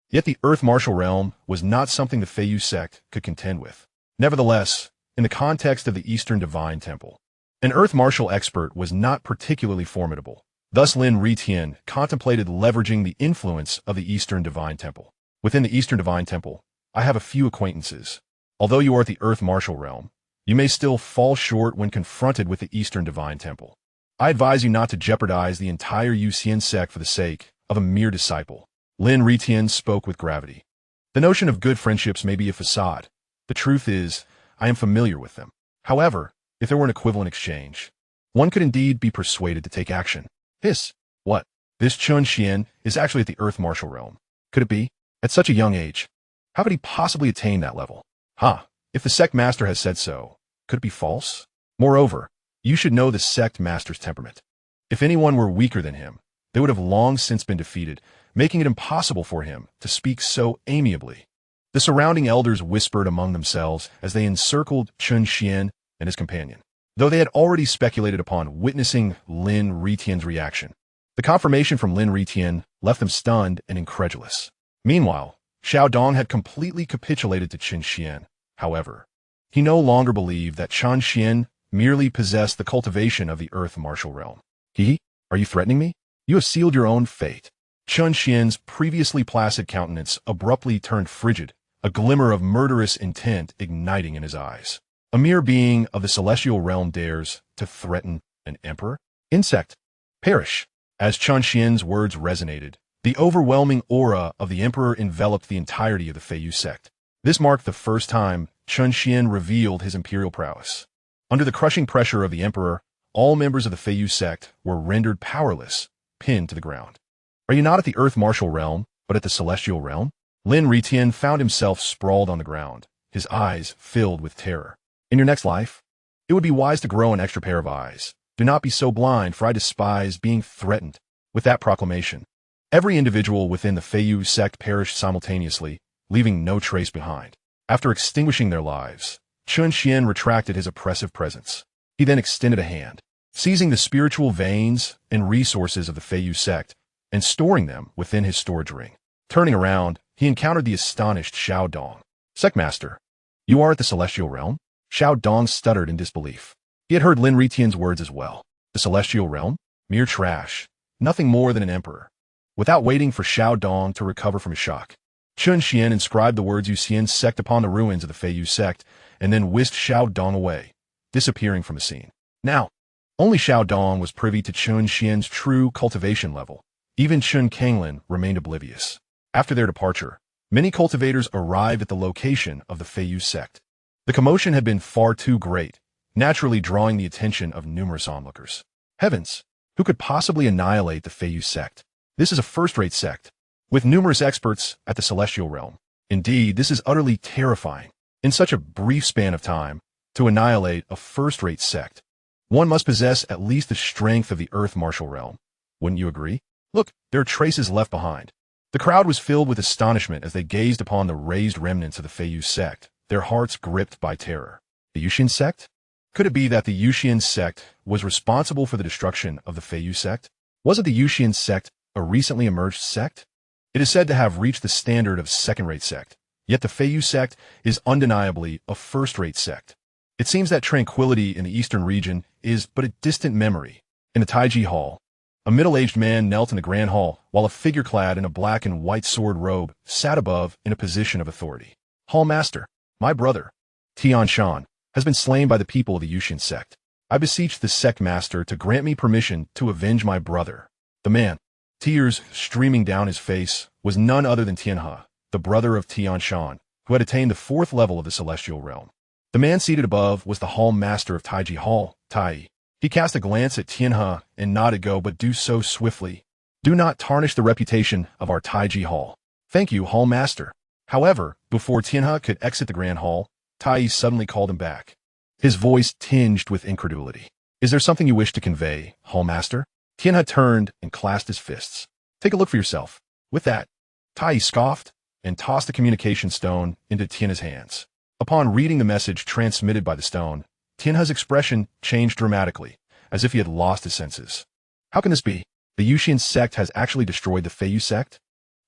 Yet the Earth Martial Realm was not something the Feiyu Sect could contend with. Nevertheless, in the context of the Eastern Divine Temple, an Earth Martial expert was not particularly formidable. Thus Lin Ritian contemplated leveraging the influence of the Eastern Divine Temple. Within the Eastern Divine Temple, I have a few acquaintances. Although you are at the Earth Martial Realm, you may still fall short when confronted with the Eastern Divine Temple. I advise you not to jeopardize the entire Yuxian Sect for the sake of a mere disciple. Lin Ritian spoke with gravity. The notion of good friendships may be a facade. The truth is, I am familiar with them. However, if there were an equivalent exchange, one could indeed be persuaded to take action. What? This Chen Xuan is actually at the Earth Martial Realm. Could it be? At such a young age? How could he possibly attain that level? If the sect master has said so, could it be false? Moreover, you should know the sect master's temperament. If anyone were weaker than him, they would have long since been defeated, making it impossible for him to speak so amiably. The surrounding elders whispered among themselves as they encircled Chen Xuan and his companion. Though they had already speculated upon witnessing Lin Ritian's reaction, the confirmation from Lin Ritian left them stunned and incredulous. Meanwhile, Xiao Dong had completely capitulated to Chen Xuan. However, he no longer believed that Chen Xuan merely possessed the cultivation of the Earth Martial Realm. Are you threatening me? You have sealed your own fate. Chen Xian's previously placid countenance abruptly turned frigid, a glimmer of murderous intent igniting in his eyes. A mere being of the celestial realm dares to threaten an emperor? Insect, perish. As Chen Xian's words resonated, the overwhelming aura of the emperor enveloped the entirety of the Feiyu Sect. This marked the first time Chen Xuan revealed his imperial prowess. Under the crushing pressure of the emperor, all members of the Feiyu Sect were rendered powerless, pinned to the ground. Are you not at the Earth Martial Realm, but at the Celestial Realm? Lin Ritian found himself sprawled on the ground, his eyes filled with terror. In your next life, it would be wise to grow an extra pair of eyes. Do not be so blind, for I despise being threatened. With that proclamation, every individual within the Feiyu Sect perished simultaneously, leaving no trace behind. After extinguishing their lives, Chen Xuan retracted his oppressive presence. He then extended a hand, seizing the spiritual veins and resources of the Feiyu Sect and storing them within his storage ring. Turning around, he encountered the astonished Xiao Dong. Sectmaster, you are at the Celestial Realm? Xiao Dong stuttered in disbelief. He had heard Lin Ritian's words as well. The Celestial Realm? Mere trash. Nothing more than an emperor. Without waiting for Xiao Dong to recover from his shock, Chen Xuan inscribed the words Yuxian Sect upon the ruins of the Feiyu Sect and then whisked Xiao Dong away, disappearing from the scene. Now, only Xiao Dong was privy to Chen Xian's true cultivation level. Even Chen Kanglin remained oblivious. After their departure, many cultivators arrived at the location of the Feiyu Sect. The commotion had been far too great, naturally drawing the attention of numerous onlookers. Heavens, who could possibly annihilate the Feiyu Sect? This is a first-rate sect, with numerous experts at the Celestial Realm. Indeed, this is utterly terrifying. In such a brief span of time, to annihilate a first-rate sect. One must possess at least the strength of the Earth Martial Realm. Wouldn't you agree? Look, there are traces left behind. The crowd was filled with astonishment as they gazed upon the raised remnants of the Feiyu Sect, their hearts gripped by terror. The Yuxian Sect? Could it be that the Yuxian Sect was responsible for the destruction of the Feiyu Sect? Was it the Yuxian Sect, a recently emerged sect? It is said to have reached the standard of second-rate sect, yet the Feiyu Sect is undeniably a first-rate sect. It seems that tranquility in the eastern region is but a distant memory. In the Taiji Hall, a middle-aged man knelt in the grand hall, while a figure clad in a black and white sword robe sat above in a position of authority. Hall Master, my brother, Chen Xuan, has been slain by the people of the Yuxian Sect. I beseech the sect master to grant me permission to avenge my brother. The man, tears streaming down his face, was none other than Tianhe, the brother of Chen Xuan, who had attained the 4th level of the celestial realm. The man seated above was the hall master of Taiji Hall, Tai. He cast a glance at Tianhe and nodded go, but do so swiftly. Do not tarnish the reputation of our Taiji Hall. Thank you, Hall Master. However, before Tianhe could exit the Grand Hall, Tai suddenly called him back. His voice tinged with incredulity. Is there something you wish to convey, Hall Master? Tianhe turned and clasped his fists. Take a look for yourself. With that, Tai scoffed and tossed the communication stone into Tianhe's hands. Upon reading the message transmitted by the stone, Tianhe's expression changed dramatically, as if he had lost his senses. How can this be? The Yuxian Sect has actually destroyed the Feiyu Sect?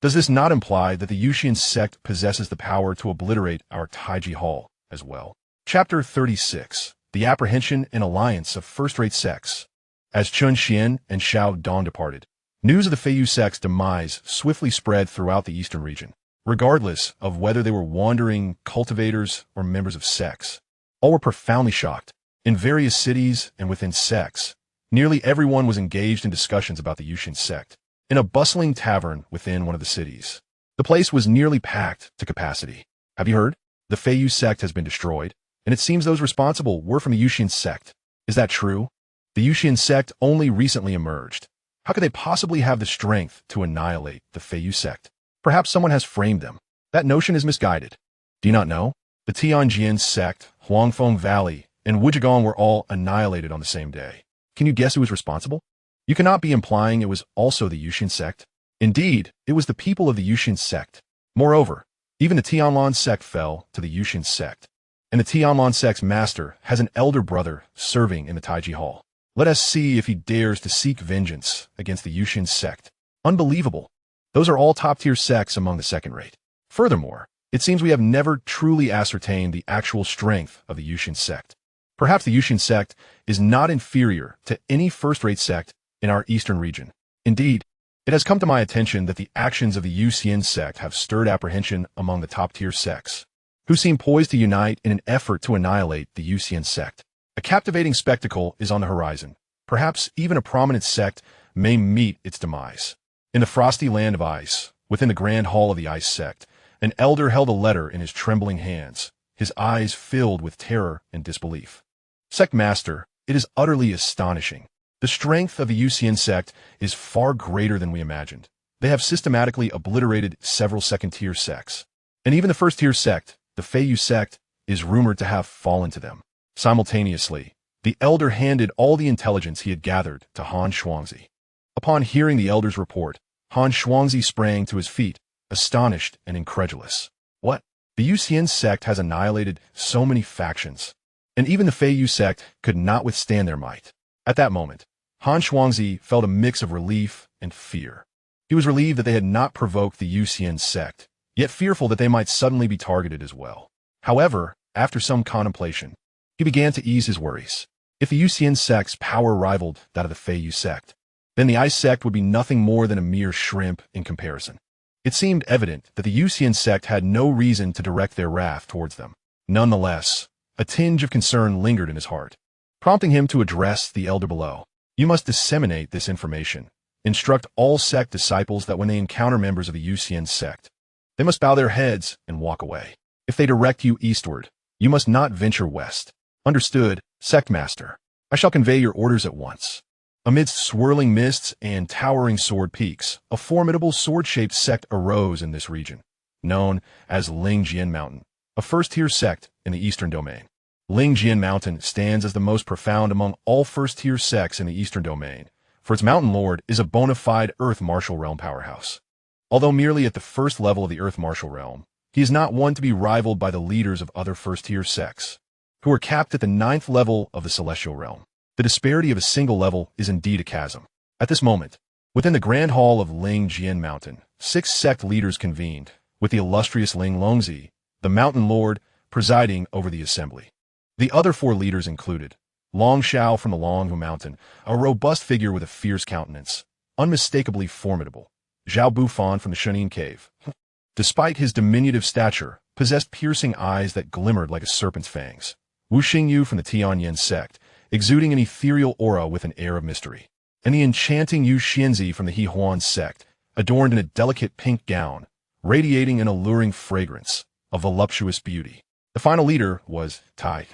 Does this not imply that the Yuxian Sect possesses the power to obliterate our Taiji Hall as well? Chapter 36. The Apprehension and Alliance of First-Rate Sects. As Chen Xuan and Xiao Dong departed, news of the Feiyu Sect's demise swiftly spread throughout the eastern region, regardless of whether they were wandering cultivators or members of sects. All were profoundly shocked. In various cities and within sects, nearly everyone was engaged in discussions about the Yuxian Sect. In a bustling tavern within one of the cities, the place was nearly packed to capacity. Have you heard? The Feiyu Sect has been destroyed, and it seems those responsible were from the Yuxian Sect. Is that true? The Yuxian Sect only recently emerged. How could they possibly have the strength to annihilate the Feiyu Sect? Perhaps someone has framed them. That notion is misguided. Do you not know? The Tianjian Sect, Huangfeng Valley, and Wuzhigong were all annihilated on the same day. Can you guess who was responsible? You cannot be implying it was also the Yuxian Sect. Indeed, it was the people of the Yuxian Sect. Moreover, even the Tianlan Sect fell to the Yuxian Sect. And the Tianlan Sect's master has an elder brother serving in the Taiji Hall. Let us see if he dares to seek vengeance against the Yuxian Sect. Unbelievable. Those are all top-tier sects among the second-rate. Furthermore, it seems we have never truly ascertained the actual strength of the Yuxian Sect. Perhaps the Yuxian Sect is not inferior to any first-rate sect in our eastern region. Indeed, it has come to my attention that the actions of the Yuxian Sect have stirred apprehension among the top-tier sects, who seem poised to unite in an effort to annihilate the Yuxian Sect. A captivating spectacle is on the horizon. Perhaps even a prominent sect may meet its demise. In the frosty land of ice, within the grand hall of the Ice Sect, an elder held a letter in his trembling hands, his eyes filled with terror and disbelief. Sect Master, it is utterly astonishing. The strength of the Yuxian Sect is far greater than we imagined. They have systematically obliterated several second-tier sects. And even the first-tier sect, the Feiyu Sect, is rumored to have fallen to them. Simultaneously, the elder handed all the intelligence he had gathered to Han Shuangzi. Upon hearing the elder's report, Han Shuangzi sprang to his feet, astonished and incredulous. What? The Yuxian Sect has annihilated so many factions, and even the Feiyu Sect could not withstand their might. At that moment, Han Shuangzi felt a mix of relief and fear. He was relieved that they had not provoked the Yuxian Sect, yet fearful that they might suddenly be targeted as well. However, after some contemplation, he began to ease his worries. If the Yuxian Sect's power rivaled that of the Feiyu Sect, then the Ice Sect would be nothing more than a mere shrimp in comparison. It seemed evident that the Yuxian Sect had no reason to direct their wrath towards them. Nonetheless, a tinge of concern lingered in his heart, prompting him to address the elder below. You must disseminate this information. Instruct all sect disciples that when they encounter members of the Yuxian Sect, they must bow their heads and walk away. If they direct you eastward, you must not venture west. Understood, Sect Master. I shall convey your orders at once. Amidst swirling mists and towering sword peaks, a formidable sword-shaped sect arose in this region, known as Lingjian Mountain, a first-tier sect in the eastern domain. Lingjian Mountain stands as the most profound among all first-tier sects in the Eastern Domain, for its Mountain Lord is a bona fide Earth Martial Realm powerhouse. Although merely at the first level of the Earth Martial Realm, he is not one to be rivaled by the leaders of other first-tier sects, who are capped at the 9th level of the Celestial Realm. The disparity of a single level is indeed a chasm. At this moment, within the Grand Hall of Lingjian Mountain, 6 sect leaders convened, with the illustrious Ling Longzi, the Mountain Lord, presiding over the assembly. The other 4 leaders included Long Xiao from the Longhu Mountain, a robust figure with a fierce countenance, unmistakably formidable. Zhao Bufan from the Shenin Cave, despite his diminutive stature, possessed piercing eyes that glimmered like a serpent's fangs. Wu Xingyu from the Yuxian Sect, exuding an ethereal aura with an air of mystery. And the enchanting Yuxian from the Yuxian Sect, adorned in a delicate pink gown, radiating an alluring fragrance of voluptuous beauty. The final leader was Tai,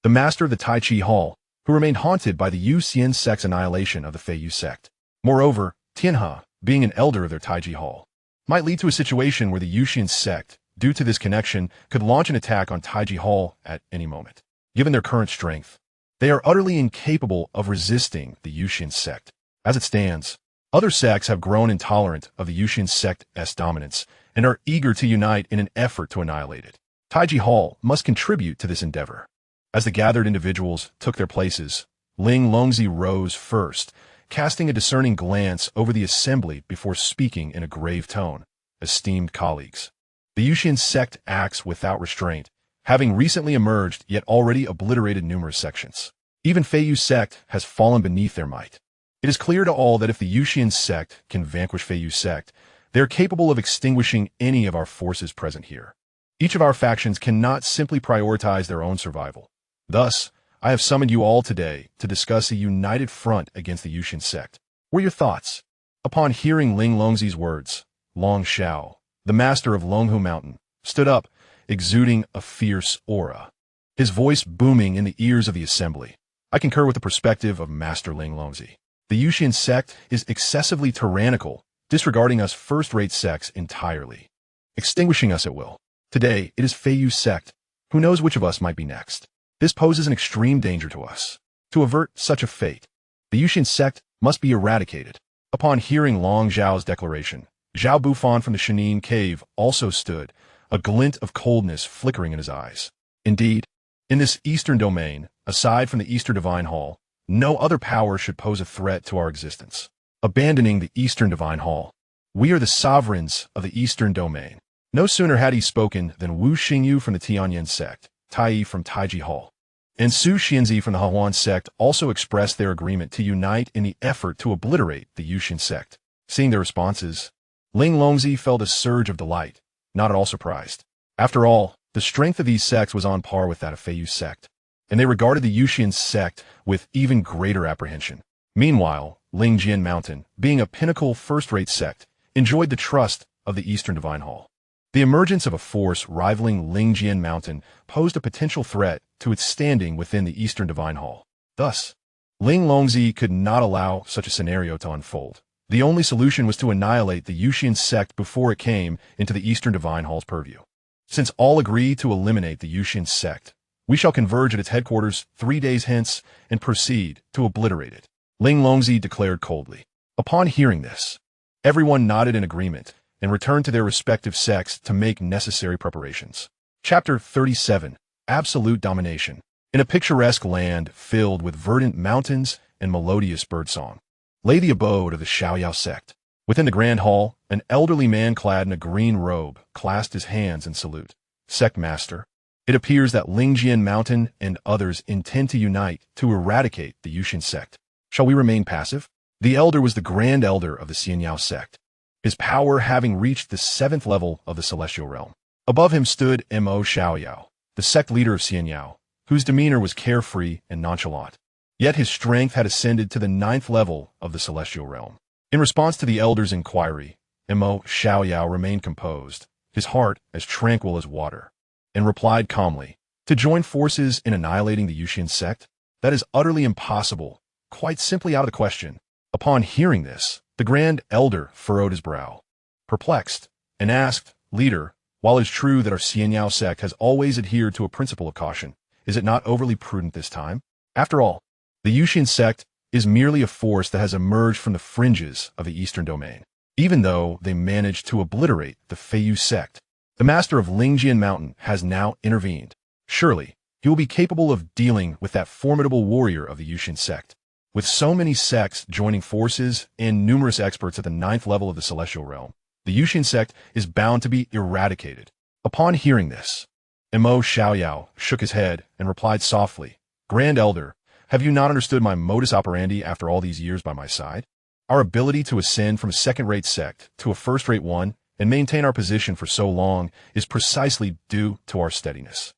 the master of the Tai Chi Hall, who remained haunted by the Yuxian Sect's annihilation of the Feiyu Sect. Moreover, Tianhe, being an elder of their Tai Chi Hall, might lead to a situation where the Yuxian Sect, due to this connection, could launch an attack on Tai Chi Hall at any moment. Given their current strength, they are utterly incapable of resisting the Yuxian Sect. As it stands, other sects have grown intolerant of the Yuxian Sect's dominance and are eager to unite in an effort to annihilate it. Taiji Hall must contribute to this endeavor. As the gathered individuals took their places, Ling Longzi rose first, casting a discerning glance over the assembly before speaking in a grave tone. Esteemed colleagues, the Yuxian Sect acts without restraint, having recently emerged yet already obliterated numerous sections. Even Feiyu Sect has fallen beneath their might. It is clear to all that if the Yuxian Sect can vanquish Feiyu Sect, they are capable of extinguishing any of our forces present here. Each of our factions cannot simply prioritize their own survival. Thus, I have summoned you all today to discuss a united front against the Yuxian Sect. What are your thoughts? Upon hearing Ling Longzi's words, Long Xiao, the master of Longhu Mountain, stood up, exuding a fierce aura, his voice booming in the ears of the assembly. I concur with the perspective of Master Ling Longzi. The Yuxian Sect is excessively tyrannical, disregarding us first-rate sects entirely, extinguishing us at will. Today, it is Feiyu Sect. Who knows which of us might be next? This poses an extreme danger to us. To avert such a fate, the Yuxian Sect must be eradicated. Upon hearing Long Zhao's declaration, Zhao Bufan from the Shenin Cave also stood, a glint of coldness flickering in his eyes. Indeed, in this Eastern Domain, aside from the Eastern Divine Hall, no other power should pose a threat to our existence. Abandoning the Eastern Divine Hall, we are the sovereigns of the Eastern Domain. No sooner had he spoken than Wu Xingyu from the Tianyan Sect, Tai from Taiji Hall, and Su Xianzi from the Yuxian Sect also expressed their agreement to unite in the effort to obliterate the Yuxian Sect. Seeing their responses, Ling Longzi felt a surge of delight, not at all surprised. After all, the strength of these sects was on par with that of Feiyu Sect, and they regarded the Yuxian Sect with even greater apprehension. Meanwhile, Lingjian Mountain, being a pinnacle first-rate sect, enjoyed the trust of the Eastern Divine Hall. The emergence of a force rivaling Lingjian Mountain posed a potential threat to its standing within the Eastern Divine Hall. Thus, Ling Longzi could not allow such a scenario to unfold. The only solution was to annihilate the Yuxian Sect before it came into the Eastern Divine Hall's purview. Since all agree to eliminate the Yuxian Sect, we shall converge at its headquarters 3 days hence and proceed to obliterate it, Ling Longzi declared coldly. Upon hearing this, everyone nodded in agreement and returned to their respective sects to make necessary preparations. Chapter 37, Absolute Domination. In a picturesque land filled with verdant mountains and melodious birdsong, lay the abode of the Xiaoyao sect. Within the grand hall, an elderly man clad in a green robe clasped his hands in salute. Sect Master, it appears that Lingjian Mountain and others intend to unite to eradicate the Yuxian Sect. Shall we remain passive? The elder was the grand elder of the Xianxia sect, his power having reached the 7th level of the celestial realm. Above him stood Mo Xiaoyao, the sect leader of Xianxia, whose demeanor was carefree and nonchalant. Yet his strength had ascended to the 9th level of the celestial realm. In response to the elder's inquiry, Mo Xiaoyao remained composed, his heart as tranquil as water, and replied calmly, "To join forces in annihilating the Yuxian sect? That is utterly impossible, quite simply out of the question." Upon hearing this, the grand elder furrowed his brow, perplexed, and asked, "Leader, while it is true that our Xianxia sect has always adhered to a principle of caution, Is it not overly prudent this time? After all, the Yuxian Sect is merely a force that has emerged from the fringes of the Eastern Domain. Even though they managed to obliterate the Feiyu Sect, the master of Lingjian Mountain has now intervened. Surely, he will be capable of dealing with that formidable warrior of the Yuxian Sect. With so many sects joining forces and numerous experts at the 9th level of the Celestial Realm, the Yuxian Sect is bound to be eradicated. Upon hearing this, Imo Xiaoyao shook his head and replied softly, "Grand Elder, have you not understood my modus operandi after all these years by my side? Our ability to ascend from a second-rate sect to a first-rate one and maintain our position for so long is precisely due to our steadiness.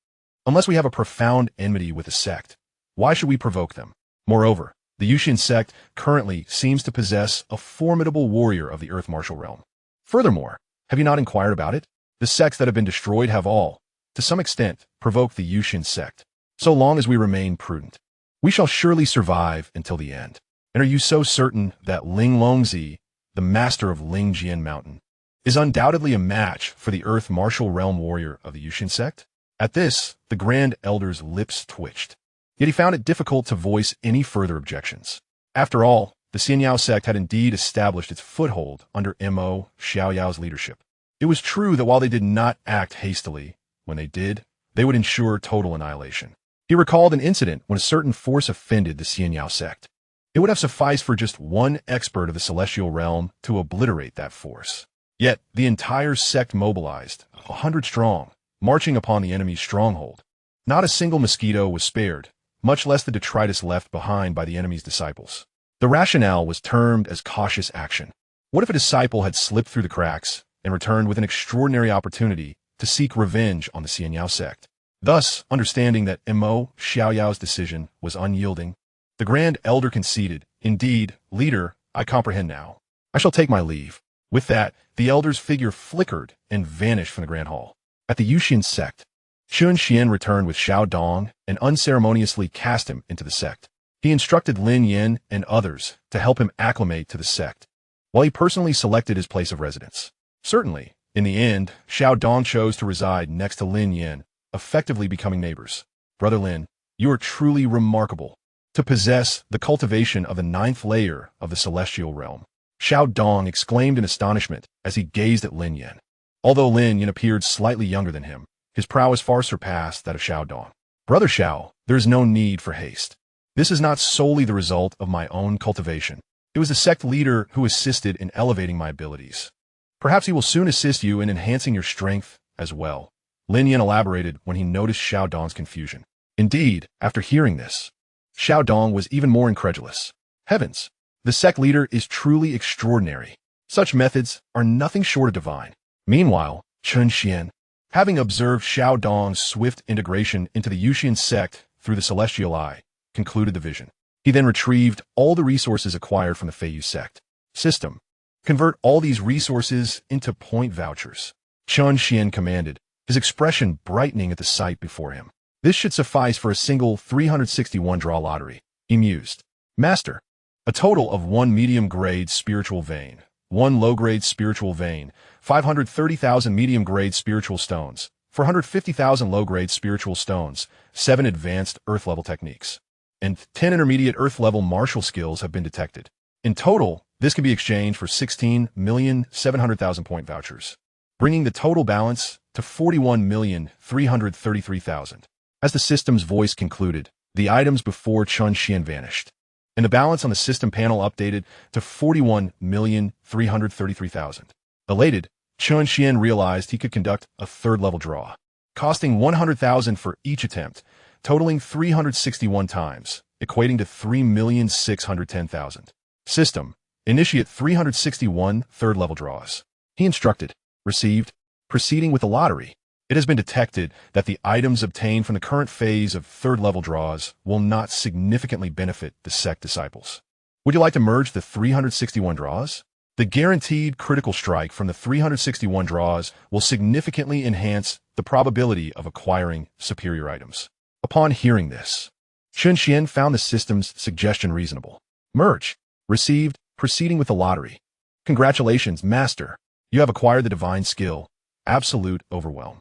Unless we have a profound enmity with a sect, why should we provoke them? Moreover, the Yuxian Sect currently seems to possess a formidable warrior of the Earth Martial Realm. Furthermore, have you not inquired about it? The sects that have been destroyed have all, to some extent, provoked the Yuxian Sect. So long as we remain prudent, we shall surely survive until the end. And are you so certain that Ling Longzi, the master of Lingjian Mountain, is undoubtedly a match for the Earth Martial Realm warrior of the Yuxian Sect?" At this, the Grand Elder's lips twitched. Yet he found it difficult to voice any further objections. After all, the Xianxia sect had indeed established its foothold under Imo Xiaoyao's leadership. It was true that while they did not act hastily, when they did, they would ensure total annihilation. He recalled an incident when a certain force offended the Xianxia sect. It would have sufficed for just one expert of the Celestial Realm to obliterate that force. Yet, the entire sect mobilized, 100 strong, marching upon the enemy's stronghold. Not a single mosquito was spared, much less the detritus left behind by the enemy's disciples. The rationale was termed as cautious action. What if a disciple had slipped through the cracks and returned with an extraordinary opportunity to seek revenge on the Xianxia sect? Thus, understanding that Imo Xiaoyao's decision was unyielding, the Grand Elder conceded, "Indeed, leader, I comprehend now. I shall take my leave." With that, the elder's figure flickered and vanished from the Grand Hall. At the Yuxian Sect, Chen Xuan returned with Xiao Dong and unceremoniously cast him into the sect. He instructed Lin Yin and others to help him acclimate to the sect, while he personally selected his place of residence. Certainly, in the end, Xiao Dong chose to reside next to Lin Yin, effectively becoming neighbors. "Brother Lin, you are truly remarkable. To possess the cultivation of the 9th layer of the Celestial Realm," Xiao Dong exclaimed in astonishment as he gazed at Lin Yin. Although Lin Yin appeared slightly younger than him, his prowess far surpassed that of Xiao Dong. "Brother Xiao, there is no need for haste. This is not solely the result of my own cultivation. It was the sect leader who assisted in elevating my abilities. Perhaps he will soon assist you in enhancing your strength as well," Lin Yin elaborated when he noticed Xiao Dong's confusion. Indeed, after hearing this, Xiao Dong was even more incredulous. Heavens, the sect leader is truly extraordinary. Such methods are nothing short of divine. Meanwhile, Chen Xuan, having observed Xiao Dong's swift integration into the Yuxian sect through the celestial eye, concluded the vision. He then retrieved all the resources acquired from the Feiyu sect. System. Convert all these resources into point vouchers, Chen Xuan commanded, his expression brightening at the sight before him. This should suffice for a single 361 draw lottery, he mused. Master, a total of 1 medium-grade spiritual vein, 1 low-grade spiritual vein, 530,000 medium-grade spiritual stones, 450,000 low-grade spiritual stones, 7 advanced Earth-level techniques, and 10 intermediate Earth-level martial skills have been detected. In total, this can be exchanged for 16,700,000 point vouchers, bringing the total balance to 41,333,000. As the system's voice concluded, the items before Chen Xuan vanished, and the balance on the system panel updated to 41,333,000. Elated, Chen Xuan realized he could conduct a third-level draw, costing 100,000 for each attempt, totaling 361 times, equating to 3,610,000. System, initiate 361 third-level draws. He instructed, received, proceeding with the lottery. It has been detected that the items obtained from the current phase of third-level draws will not significantly benefit the sect disciples. Would you like to merge the 361 draws? The guaranteed critical strike from the 361 draws will significantly enhance the probability of acquiring superior items. Upon hearing this, Chen Xuan found the system's suggestion reasonable. Merge. Received, proceeding with the lottery. Congratulations, Master. You have acquired the divine skill, Absolute Overwhelm.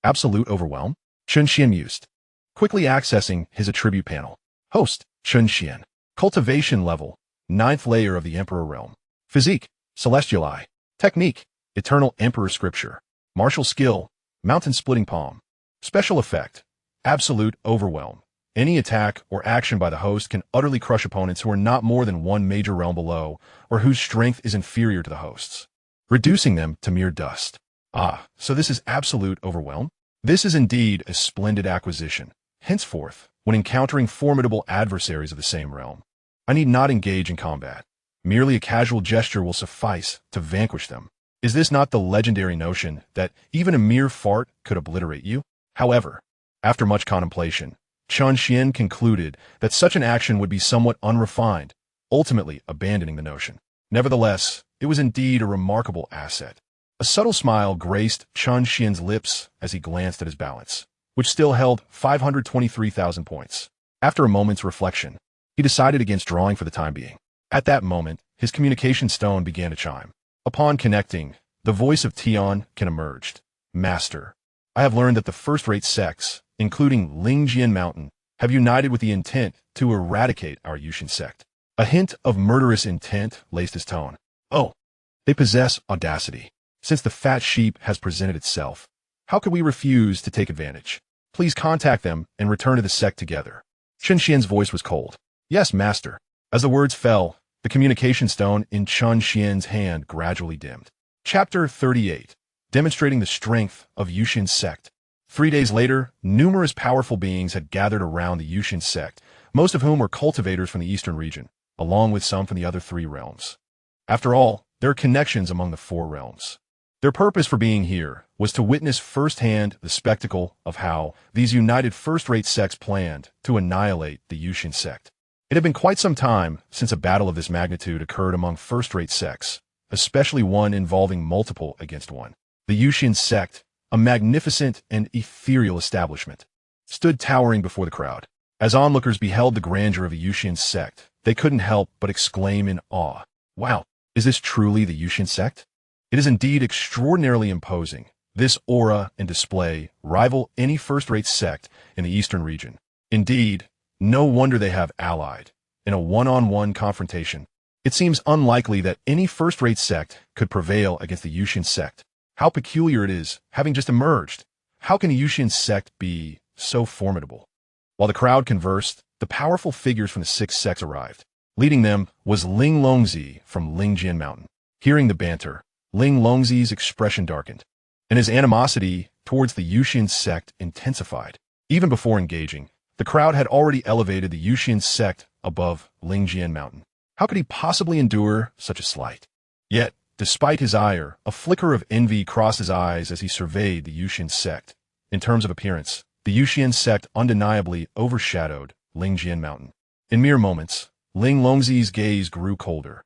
Absolute Overwhelm? Chen Xuan mused. quickly accessing his attribute panel. Host, Chen Xuan. Cultivation level, 9th layer of the Emperor realm. Physique, Celestial Eye. Technique, Eternal Emperor Scripture. Martial skill, Mountain Splitting Palm. Special effect, Absolute Overwhelm. Any attack or action by the host can utterly crush opponents who are not more than one major realm below or whose strength is inferior to the host's, reducing them to mere dust. Ah, so this is Absolute Overwhelm? This is indeed a splendid acquisition. Henceforth, when encountering formidable adversaries of the same realm, I need not engage in combat. Merely a casual gesture will suffice to vanquish them. Is this not the legendary notion that even a mere fart could obliterate you? However, after much contemplation, Chen Xuan concluded that such an action would be somewhat unrefined, ultimately abandoning the notion. Nevertheless, it was indeed a remarkable asset. A subtle smile graced Chen Xuan's lips as he glanced at his balance, which still held 523,000 points. After a moment's reflection, he decided against drawing for the time being. At that moment, his communication stone began to chime. Upon connecting, the voice of Tian can emerged. Master, I have learned that the first-rate sects, including Lingjian Mountain, have united with the intent to eradicate our Yuxian Sect. A hint of murderous intent laced his tone. Oh, they possess audacity. Since the fat sheep has presented itself, how could we refuse to take advantage? Please contact them and return to the sect together. Chen Xuan's voice was cold. Yes, master. As the words fell, the communication stone in Chen Xuan's hand gradually dimmed. Chapter 38. Demonstrating the strength of Yuxian Sect. 3 days later, numerous powerful beings had gathered around the Yuxian Sect, most of whom were cultivators from the eastern region, along with some from the other 3 realms. After all, there are connections among the 4 realms. Their purpose for being here was to witness firsthand the spectacle of how these united first-rate sects planned to annihilate the Yuxian Sect. It had been quite some time since a battle of this magnitude occurred among first-rate sects, especially one involving multiple against one. The Yuxian Sect, a magnificent and ethereal establishment, stood towering before the crowd. As onlookers beheld the grandeur of the Yuxian Sect, they couldn't help but exclaim in awe. Wow, is this truly the Yuxian Sect? It is indeed extraordinarily imposing. This aura and display rival any first-rate sect in the eastern region. Indeed, no wonder they have allied. In a one-on-one confrontation, it seems unlikely that any first-rate sect could prevail against the Yuxian Sect. How peculiar it is, having just emerged. How can a Yuxian Sect be so formidable? While the crowd conversed, the powerful figures from the 6 sects arrived. Leading them was Ling Longzi from Lingjian Mountain. Hearing the banter, Ling Longzi's expression darkened, and his animosity towards the Yuxian Sect intensified. Even before engaging, the crowd had already elevated the Yuxian Sect above Lingjian Mountain. How could he possibly endure such a slight? Yet, despite his ire, a flicker of envy crossed his eyes as he surveyed the Yuxian Sect. In terms of appearance, the Yuxian Sect undeniably overshadowed Lingjian Mountain. In mere moments, Ling Longzi's gaze grew colder.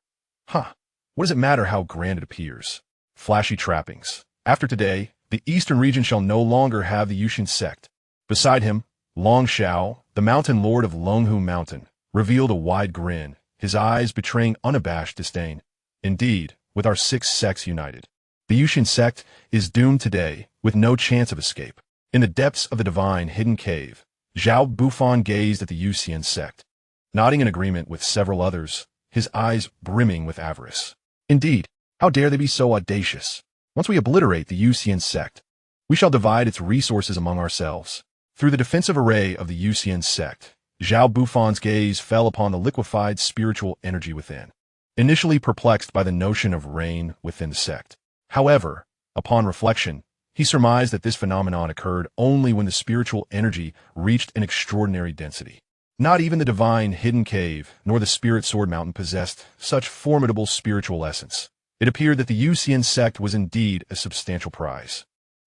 What does it matter how grand it appears? Flashy trappings. After today, the eastern region shall no longer have the Yuxian Sect. Beside him, Long Xiao, the mountain lord of Longhu Mountain, revealed a wide grin, his eyes betraying unabashed disdain. Indeed, with our 6 sects united, the Yuxian Sect is doomed today, with no chance of escape. In the depths of the divine hidden cave, Zhao Bufan gazed at the Yuxian Sect, nodding in agreement with several others, his eyes brimming with avarice. Indeed, how dare they be so audacious? Once we obliterate the Yuxian Sect, we shall divide its resources among ourselves. Through the defensive array of the Yuxian Sect, Zhao Bufan's gaze fell upon the liquefied spiritual energy within, initially perplexed by the notion of reign within the sect. However, upon reflection, he surmised that this phenomenon occurred only when the spiritual energy reached an extraordinary density. Not even the divine hidden cave nor the spirit sword mountain possessed such formidable spiritual essence. It appeared that the Yuxian Sect was indeed a substantial prize.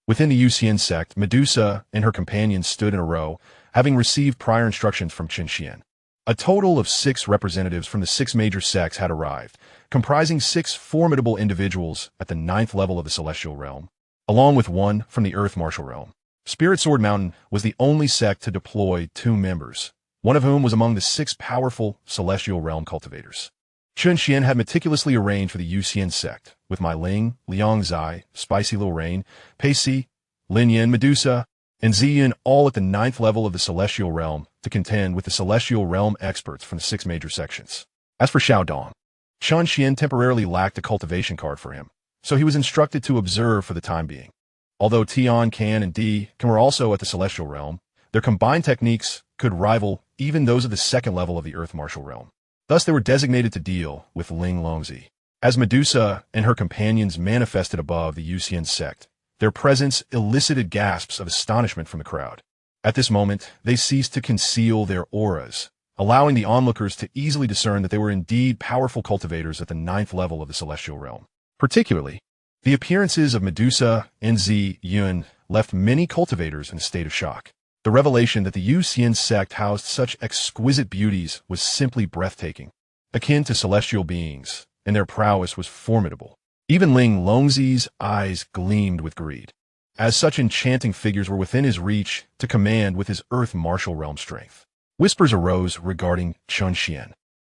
Within the Yuxian Sect, Medusa and her companions stood in a row, having received prior instructions from Chen Xuan. A total of 6 representatives from the 6 major sects had arrived, comprising 6 formidable individuals at the 9th level of the Celestial Realm, along with 1 from the Earth Martial Realm. Spirit Sword Mountain was the only sect to deploy 2 members, one of whom was among the 6 powerful Celestial Realm cultivators. Chen Xuan had meticulously arranged for the Yuxian Sect, with Mai Ling, Liang Zai, Spicy Lil Rain, Pei Si, Lin Yin, Medusa, and Xian all at the 9th level of the Celestial Realm to contend with the Celestial Realm experts from the 6 major sections. As for Xiaodong, Chen Xuan temporarily lacked a cultivation card for him, so he was instructed to observe for the time being. Although Tian, Can, and Di were also at the Celestial Realm, their combined techniques could rival even those of the 2nd level of the Earth Martial Realm. Thus, they were designated to deal with Ling Longzi. As Medusa and her companions manifested above the Yuxian Sect, their presence elicited gasps of astonishment from the crowd. At this moment, they ceased to conceal their auras, allowing the onlookers to easily discern that they were indeed powerful cultivators at the 9th level of the Celestial Realm. Particularly, the appearances of Medusa and Xian left many cultivators in a state of shock. The revelation that the Yuxian Sect housed such exquisite beauties was simply breathtaking, akin to celestial beings, and their prowess was formidable. Even Ling Longzi's eyes gleamed with greed, as such enchanting figures were within his reach to command with his Earth Martial Realm strength. Whispers arose regarding Chen Xuan.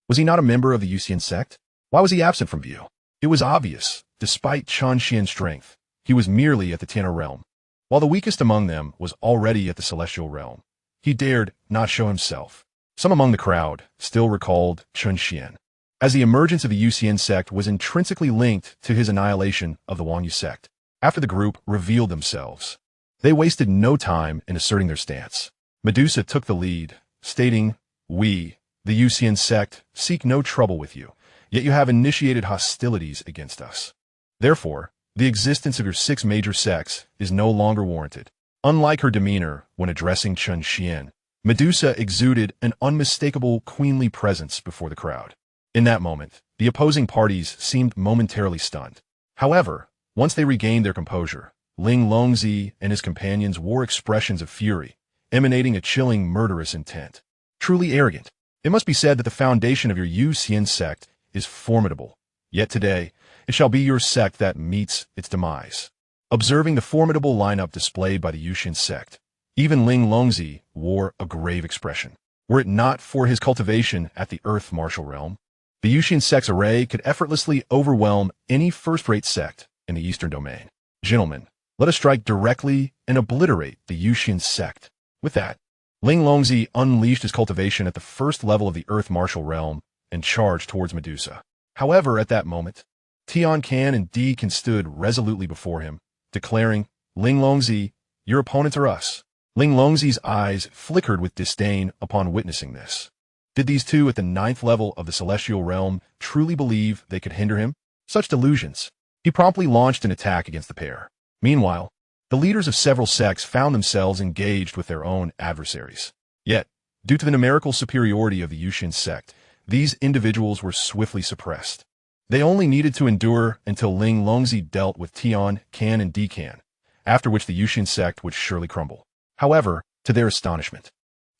Was he not a member of the Yuxian Sect? Why was he absent from view? It was obvious, despite Chen Xuan's strength, he was merely at the Tenor Realm. While the weakest among them was already at the Celestial Realm, he dared not show himself. Some among the crowd still recalled Chen Xuan, as the emergence of the Yuxian Sect was intrinsically linked to his annihilation of the Wangyu Sect. After the group revealed themselves, they wasted no time in asserting their stance. Medusa took the lead, stating, "We, the Yuxian Sect, seek no trouble with you, yet you have initiated hostilities against us. Therefore, the existence of your 6 major sects is no longer warranted." Unlike her demeanor when addressing Chen Xuan, Medusa exuded an unmistakable queenly presence before the crowd. In that moment, the opposing parties seemed momentarily stunned. However, once they regained their composure, Ling Longzi and his companions wore expressions of fury, emanating a chilling murderous intent. Truly arrogant. It must be said that the foundation of your Yuxian Sect is formidable, yet today it shall be your sect that meets its demise. Observing the formidable lineup displayed by the Yuxian Sect, even Ling Longzi wore a grave expression. Were it not for his cultivation at the Earth Martial Realm, the Yuxian Sect's array could effortlessly overwhelm any first-rate sect in the Eastern Domain. Gentlemen, let us strike directly and obliterate the Yuxian Sect. With that, Ling Longzi unleashed his cultivation at the 1st level of the Earth Martial Realm and charged towards Medusa. However, at that moment, Tian Can and Di stood resolutely before him, declaring, "Ling Longzi, your opponents are us." Ling Longzi's eyes flickered with disdain upon witnessing this. Did these two at the 9th level of the Celestial Realm truly believe they could hinder him? Such delusions. He promptly launched an attack against the pair. Meanwhile, the leaders of several sects found themselves engaged with their own adversaries. Yet, due to the numerical superiority of the Yuxian Sect, these individuals were swiftly suppressed. They only needed to endure until Ling Longzi dealt with Tian, Can, and Di, after which the Yuxian Sect would surely crumble. However, to their astonishment,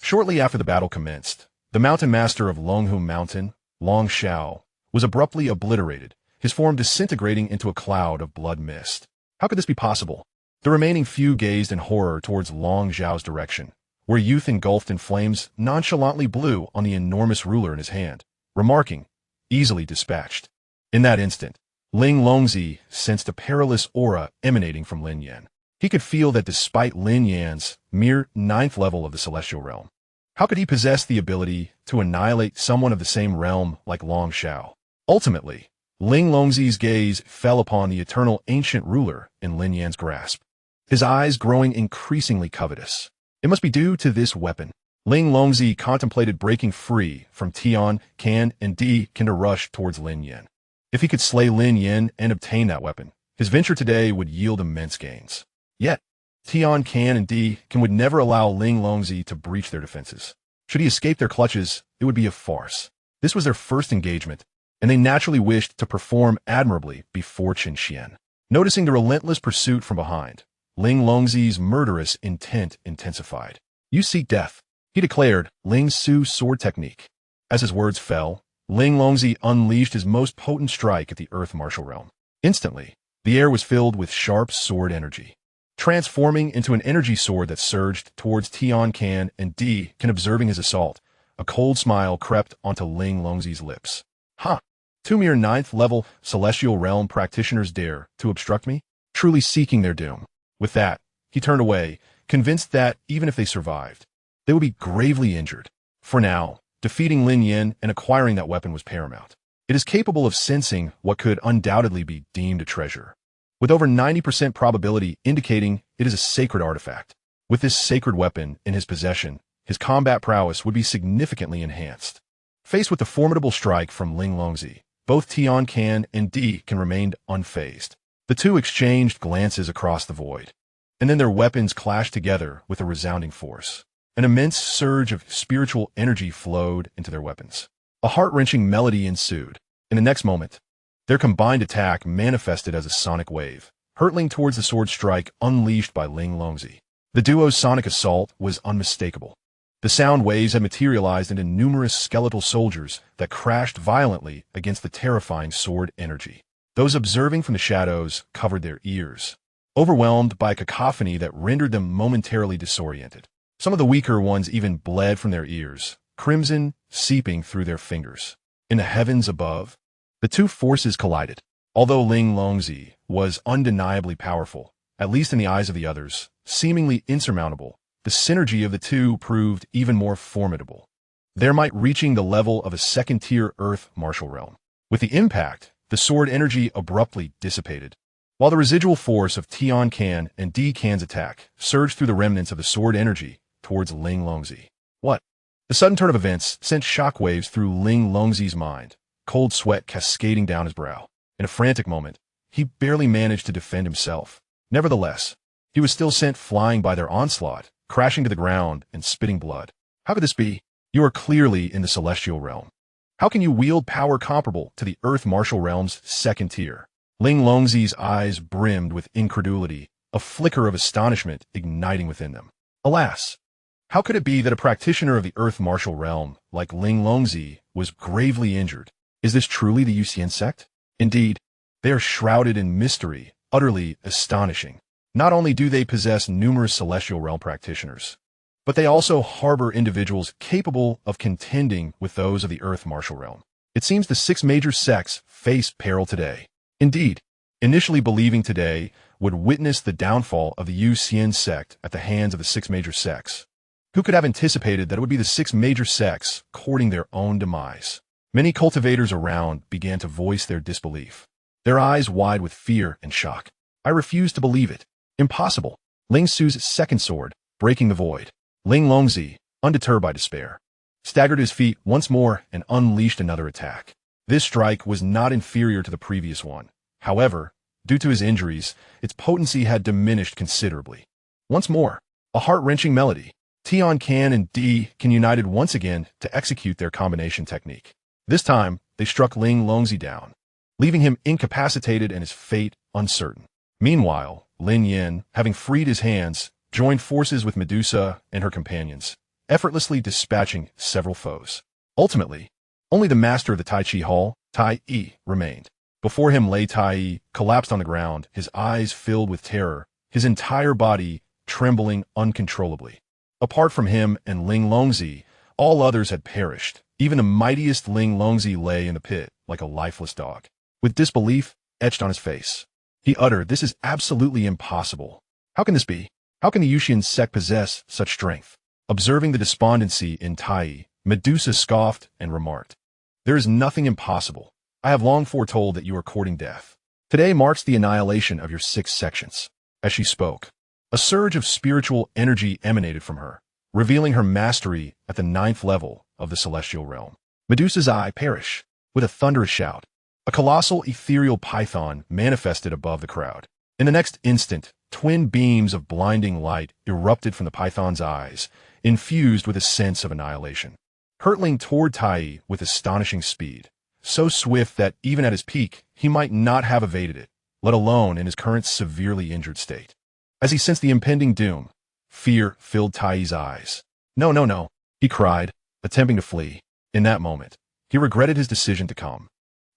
shortly after the battle commenced, the mountain master of Longhum Mountain, Long Xiao, was abruptly obliterated, his form disintegrating into a cloud of blood mist. How could this be possible? The remaining few gazed in horror towards Long Xiao's direction, where youth engulfed in flames nonchalantly blew on the enormous ruler in his hand, remarking, "Easily dispatched." In that instant, Ling Longzi sensed a perilous aura emanating from Lin Yan. He could feel that despite Lin Yan's mere 9th level of the Celestial Realm, how could he possess the ability to annihilate someone of the same realm like Long Xiao? Ultimately, Ling Longzi's gaze fell upon the eternal ancient ruler in Lin Yan's grasp, his eyes growing increasingly covetous. It must be due to this weapon. Ling Longzi contemplated breaking free from Tian, Can, and Di to rush towards Lin Yan. If he could slay Lin Yan and obtain that weapon, his venture today would yield immense gains. Yet, Tian, Can, and Di would never allow Ling Longzi to breach their defenses. Should he escape their clutches, it would be a farce. This was their first engagement, and they naturally wished to perform admirably before Chen Xuan. Noticing the relentless pursuit from behind, Ling Longzi's murderous intent intensified. "You seek death," he declared Ling Su's sword technique. As his words fell, Ling Longzi unleashed his most potent strike at the Earth Martial Realm. Instantly, the air was filled with sharp sword energy, transforming into an energy sword that surged towards Tian, Can, and Di. Observing his assault, a cold smile crept onto Ling Longzi's lips. "Huh, 2 mere 9th level Celestial Realm practitioners dare to obstruct me, truly seeking their doom." With that, he turned away, convinced that even if they survived, they would be gravely injured. For now, defeating Lin Yin and acquiring that weapon was paramount. It is capable of sensing what could undoubtedly be deemed a treasure, with over 90% probability indicating it is a sacred artifact. With this sacred weapon in his possession, his combat prowess would be significantly enhanced. Faced with the formidable strike from Ling Longzi, both Tian Can and Di can remain unfazed. The two exchanged glances across the void, and then their weapons clashed together with a resounding force. An immense surge of spiritual energy flowed into their weapons. A heart-wrenching melody ensued. In the next moment, their combined attack manifested as a sonic wave, hurtling towards the sword strike unleashed by Ling Longzi. The duo's sonic assault was unmistakable. The sound waves had materialized into numerous skeletal soldiers that crashed violently against the terrifying sword energy. Those observing from the shadows covered their ears, overwhelmed by a cacophony that rendered them momentarily disoriented. Some of the weaker ones even bled from their ears, crimson seeping through their fingers. In the heavens above, the two forces collided. Although Ling Longzi was undeniably powerful, at least in the eyes of the others, seemingly insurmountable, the synergy of the two proved even more formidable, their might reaching the level of a second-tier Earth martial realm. With the impact, the sword energy abruptly dissipated, while the residual force of Tian Can and Di Can's attack surged through the remnants of the sword energy towards Ling Longzi. What? The sudden turn of events sent shockwaves through Ling Longzi's mind, cold sweat cascading down his brow. In a frantic moment, he barely managed to defend himself. Nevertheless, he was still sent flying by their onslaught, crashing to the ground and spitting blood. How could this be? You are clearly in the celestial realm. How can you wield power comparable to the Earth martial realm's second tier? Ling Longzi's eyes brimmed with incredulity, a flicker of astonishment igniting within them. Alas! How could it be that a practitioner of the Earth martial realm, like Ling Longzi, was gravely injured? Is this truly the Yuxian Sect? Indeed, they are shrouded in mystery, utterly astonishing. Not only do they possess numerous celestial realm practitioners, but they also harbor individuals capable of contending with those of the Earth martial realm. It seems the six major sects face peril today. Indeed, initially believing today would witness the downfall of the Yuxian Sect at the hands of the six major sects. Who could have anticipated that it would be the six major sects courting their own demise? Many cultivators around began to voice their disbelief, their eyes wide with fear and shock. I refuse to believe it. Impossible. Ling Su's second sword, breaking the void. Ling Longzi, undeterred by despair, staggered his feet once more and unleashed another attack. This strike was not inferior to the previous one. However, due to his injuries, its potency had diminished considerably. Once more, a heart-wrenching melody. Tian Can and Di Can united once again to execute their combination technique. This time, they struck Ling Longzi down, leaving him incapacitated and his fate uncertain. Meanwhile, Lin Yin, having freed his hands, joined forces with Medusa and her companions, effortlessly dispatching several foes. Ultimately, only the master of the Tai Chi Hall, Tai Yi, remained. Before him lay Tai Yi, collapsed on the ground, his eyes filled with terror, his entire body trembling uncontrollably. Apart from him and Ling Longzi, all others had perished. Even the mightiest Ling Longzi lay in the pit like a lifeless dog, with disbelief etched on his face. He uttered, "This is absolutely impossible. How can this be? How can the Yuxian Sect possess such strength?" Observing the despondency in Tai Yi, Medusa scoffed and remarked, "There is nothing impossible. I have long foretold that you are courting death. Today marks the annihilation of your 6 sections." As she spoke, a surge of spiritual energy emanated from her, revealing her mastery at the 9th level of the celestial realm. Medusa's eye perished. With a thunderous shout, a colossal ethereal python manifested above the crowd. In the next instant, twin beams of blinding light erupted from the python's eyes, infused with a sense of annihilation. Hurtling toward Tai Yi with astonishing speed, so swift that even at his peak, he might not have evaded it, let alone in his current severely injured state. As he sensed the impending doom, fear filled Tai Yi's eyes. "No, no, no," he cried, attempting to flee. In that moment, he regretted his decision to come.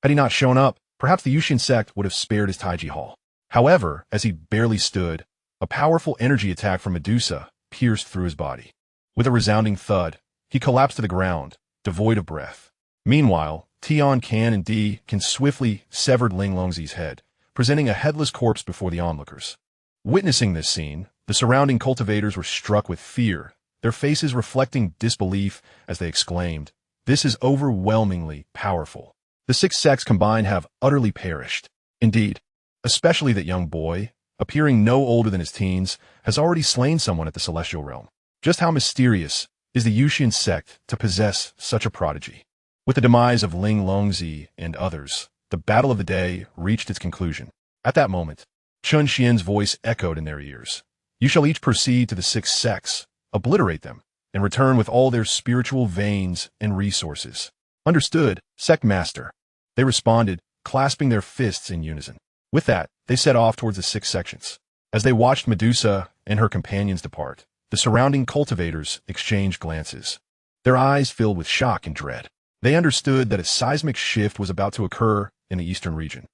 Had he not shown up, perhaps the Yuxian Sect would have spared his Taiji Hall. However, as he barely stood, a powerful energy attack from Medusa pierced through his body. With a resounding thud, he collapsed to the ground, devoid of breath. Meanwhile, Tian Can and Di Can swiftly severed Ling Longzi's head, presenting a headless corpse before the onlookers. Witnessing this scene, The surrounding cultivators were struck with fear, their faces reflecting disbelief as they exclaimed, "This is overwhelmingly powerful. The 6 sects combined have utterly perished." Indeed, especially that young boy, appearing no older than his teens, has already slain someone at the celestial realm. Just how mysterious is the Yuxian Sect to possess such a prodigy? With the demise of Ling Longzi and others, the battle of the day reached its conclusion. At that moment, Chen Xuan's voice echoed in their ears. "You shall each proceed to the 6 sects, obliterate them, and return with all their spiritual veins and resources." "Understood, Sect Master." They responded, clasping their fists in unison. With that, they set off towards the 6 sections. As they watched Medusa and her companions depart, the surrounding cultivators exchanged glances. Their eyes filled with shock and dread. They understood that a seismic shift was about to occur in the eastern region.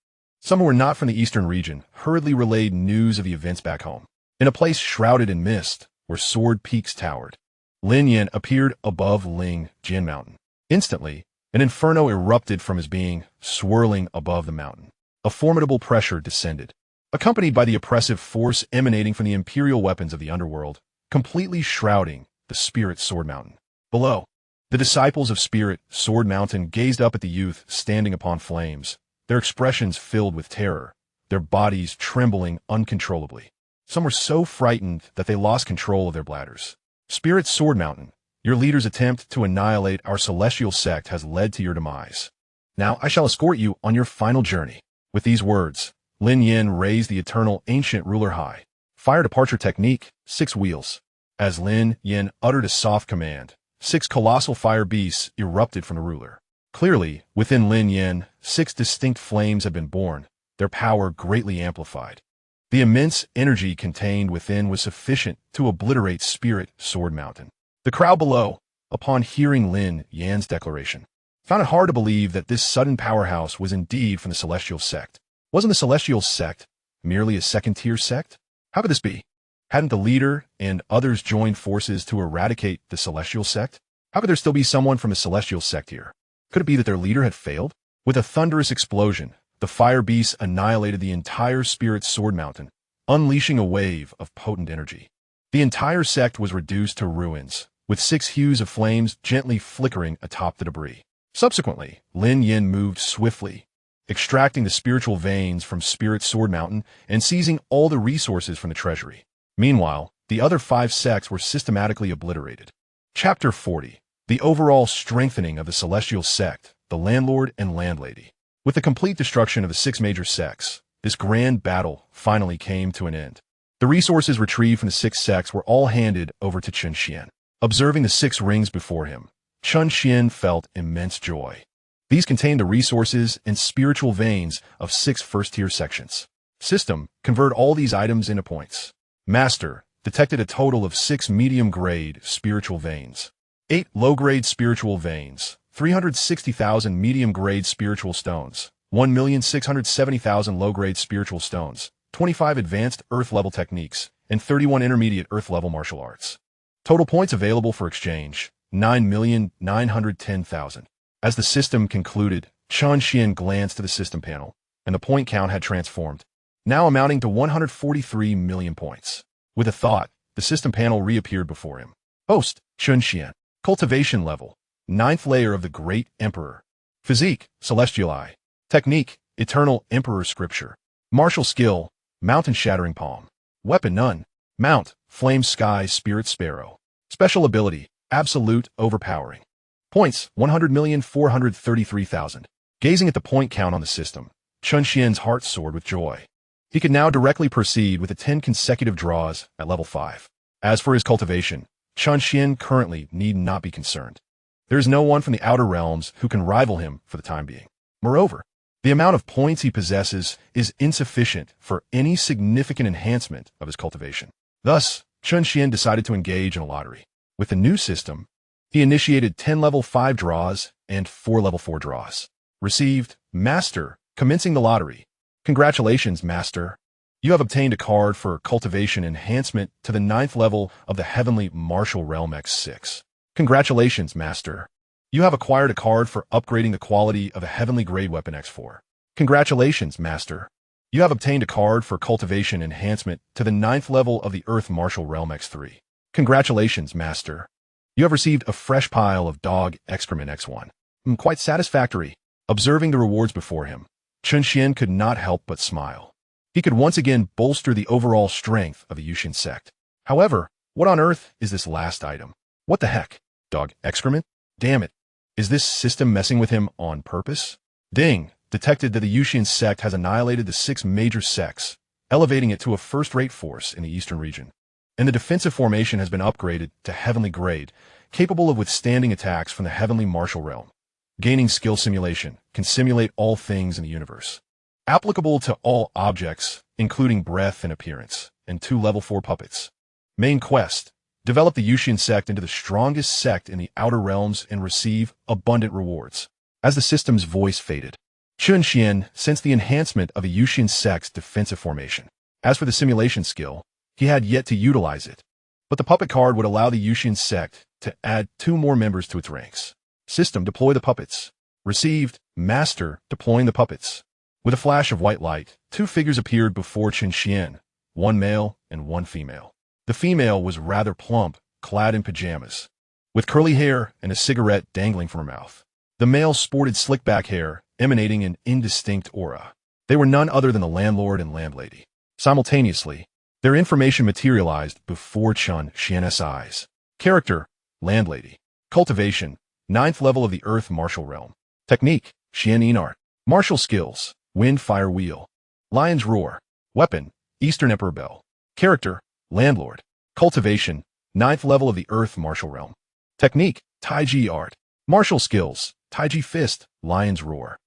Some who were not from the eastern region hurriedly relayed news of the events back home. In a place shrouded in mist, where sword peaks towered, Lin Yan appeared above Ling Jin Mountain. Instantly, an inferno erupted from his being, swirling above the mountain. A formidable pressure descended, accompanied by the oppressive force emanating from the imperial weapons of the underworld, completely shrouding the Spirit Sword Mountain. Below, the disciples of Spirit Sword Mountain gazed up at the youth standing upon flames, their expressions filled with terror, their bodies trembling uncontrollably. Some were so frightened that they lost control of their bladders. "Spirit Sword Mountain, your leader's attempt to annihilate our celestial sect has led to your demise. Now I shall escort you on your final journey." With these words, Lin Yan raised the eternal ancient ruler high. Fire departure technique, 6 wheels. As Lin Yan uttered a soft command, 6 colossal fire beasts erupted from the ruler. Clearly, within Lin Yan, 6 distinct flames had been born, their power greatly amplified. The immense energy contained within was sufficient to obliterate Spirit Sword Mountain. The crowd below, upon hearing Lin Yan's declaration, found it hard to believe that this sudden powerhouse was indeed from the Celestial Sect. Wasn't the Celestial Sect merely a second-tier sect? How could this be? Hadn't the leader and others joined forces to eradicate the Celestial Sect? How could there still be someone from the Celestial Sect here? Could it be that their leader had failed? With a thunderous explosion, the fire beasts annihilated the entire Spirit Sword Mountain, unleashing a wave of potent energy. The entire sect was reduced to ruins, with 6 hues of flames gently flickering atop the debris. Subsequently, Lin Yan moved swiftly, extracting the spiritual veins from Spirit Sword Mountain and seizing all the resources from the treasury. Meanwhile, the other 5 sects were systematically obliterated. Chapter 40. The overall strengthening of the Celestial Sect, the Landlord and Landlady. With the complete destruction of the 6 major sects, this grand battle finally came to an end. The resources retrieved from the 6 sects were all handed over to Chen Xuan. Observing the 6 rings before him, Chen Xuan felt immense joy. These contained the resources and spiritual veins of 6 first-tier sections. System, convert all these items into points. Master, detected a total of 6 medium-grade spiritual veins. 8 low-grade spiritual veins. 360,000 medium-grade spiritual stones. 1,670,000 low-grade spiritual stones. 25 advanced Earth-level techniques, and 31 intermediate Earth-level martial arts. Total points available for exchange, 9,910,000. As the system concluded, Chen Xuan glanced to the system panel, and the point count had transformed, now amounting to 143 million points. With a thought, the system panel reappeared before him. Host, Chen Xuan. Cultivation level, 9th layer of the Great Emperor. Physique, Celestial Eye. Technique, Eternal Emperor Scripture. Martial skill, Mountain Shattering Palm. Weapon none. Mount, Flame Sky Spirit Sparrow. Special ability, Absolute Overpowering. Points, 100,433,000. Gazing at the point count on the system, Chen Xuan's heart soared with joy. He could now directly proceed with the 10 consecutive draws at level 5. As for his cultivation, Chen Xuan currently need not be concerned. There is no one from the outer realms who can rival him for the time being. Moreover, the amount of points he possesses is insufficient for any significant enhancement of his cultivation. Thus, Chen Xuan decided to engage in a lottery. With the new system, he initiated 10 level 5 draws and 4 level 4 draws. Received, Master, commencing the lottery. Congratulations, Master. You have obtained a card for cultivation enhancement to the 9th level of the Heavenly Martial Realm X6. Congratulations, Master. You have acquired a card for upgrading the quality of a Heavenly Grade Weapon X4. Congratulations, Master. You have obtained a card for cultivation enhancement to the 9th level of the Earth Martial Realm X3. Congratulations, Master. You have received a fresh pile of dog excrement X1. Quite satisfactory. Observing the rewards before him, Chen Xuan could not help but smile. He could once again bolster the overall strength of the Yuxian Sect. However, what on earth is this last item? What the heck? Dog excrement? Damn it. Is this system messing with him on purpose? Ding! Detected that the Yuxian Sect has annihilated the 6 major sects, elevating it to a first-rate force in the eastern region. And the defensive formation has been upgraded to heavenly grade, capable of withstanding attacks from the heavenly martial realm. Gaining skill simulation can simulate all things in the universe. Applicable to all objects, including breath and appearance, and 2 level 4 puppets. Main quest: develop the Yuxian Sect into the strongest sect in the outer realms and receive abundant rewards. As the system's voice faded, Chen Xuan sensed the enhancement of the Yuxian Sect's defensive formation. As for the simulation skill, he had yet to utilize it, but the puppet card would allow the Yuxian Sect to add 2 more members to its ranks. System: deploy the puppets. Received: Master deploying the puppets. With a flash of white light, 2 figures appeared before Chen Xuan, 1 male and 1 female. The female was rather plump, clad in pajamas, with curly hair and a cigarette dangling from her mouth. The male sported slick-back hair, emanating an indistinct aura. They were none other than the landlord and landlady. Simultaneously, their information materialized before Chen Xuan's eyes. Character: landlady. Cultivation: 9th level of the Earth Martial Realm. Technique: Xian Art. Martial skills: Wind Fire Wheel. Lion's Roar. Weapon: Eastern Emperor Bell. Character: landlord. Cultivation: 9th level of the Earth Martial Realm. Technique: Taiji Art. Martial skills: Taiji Fist, Lion's Roar.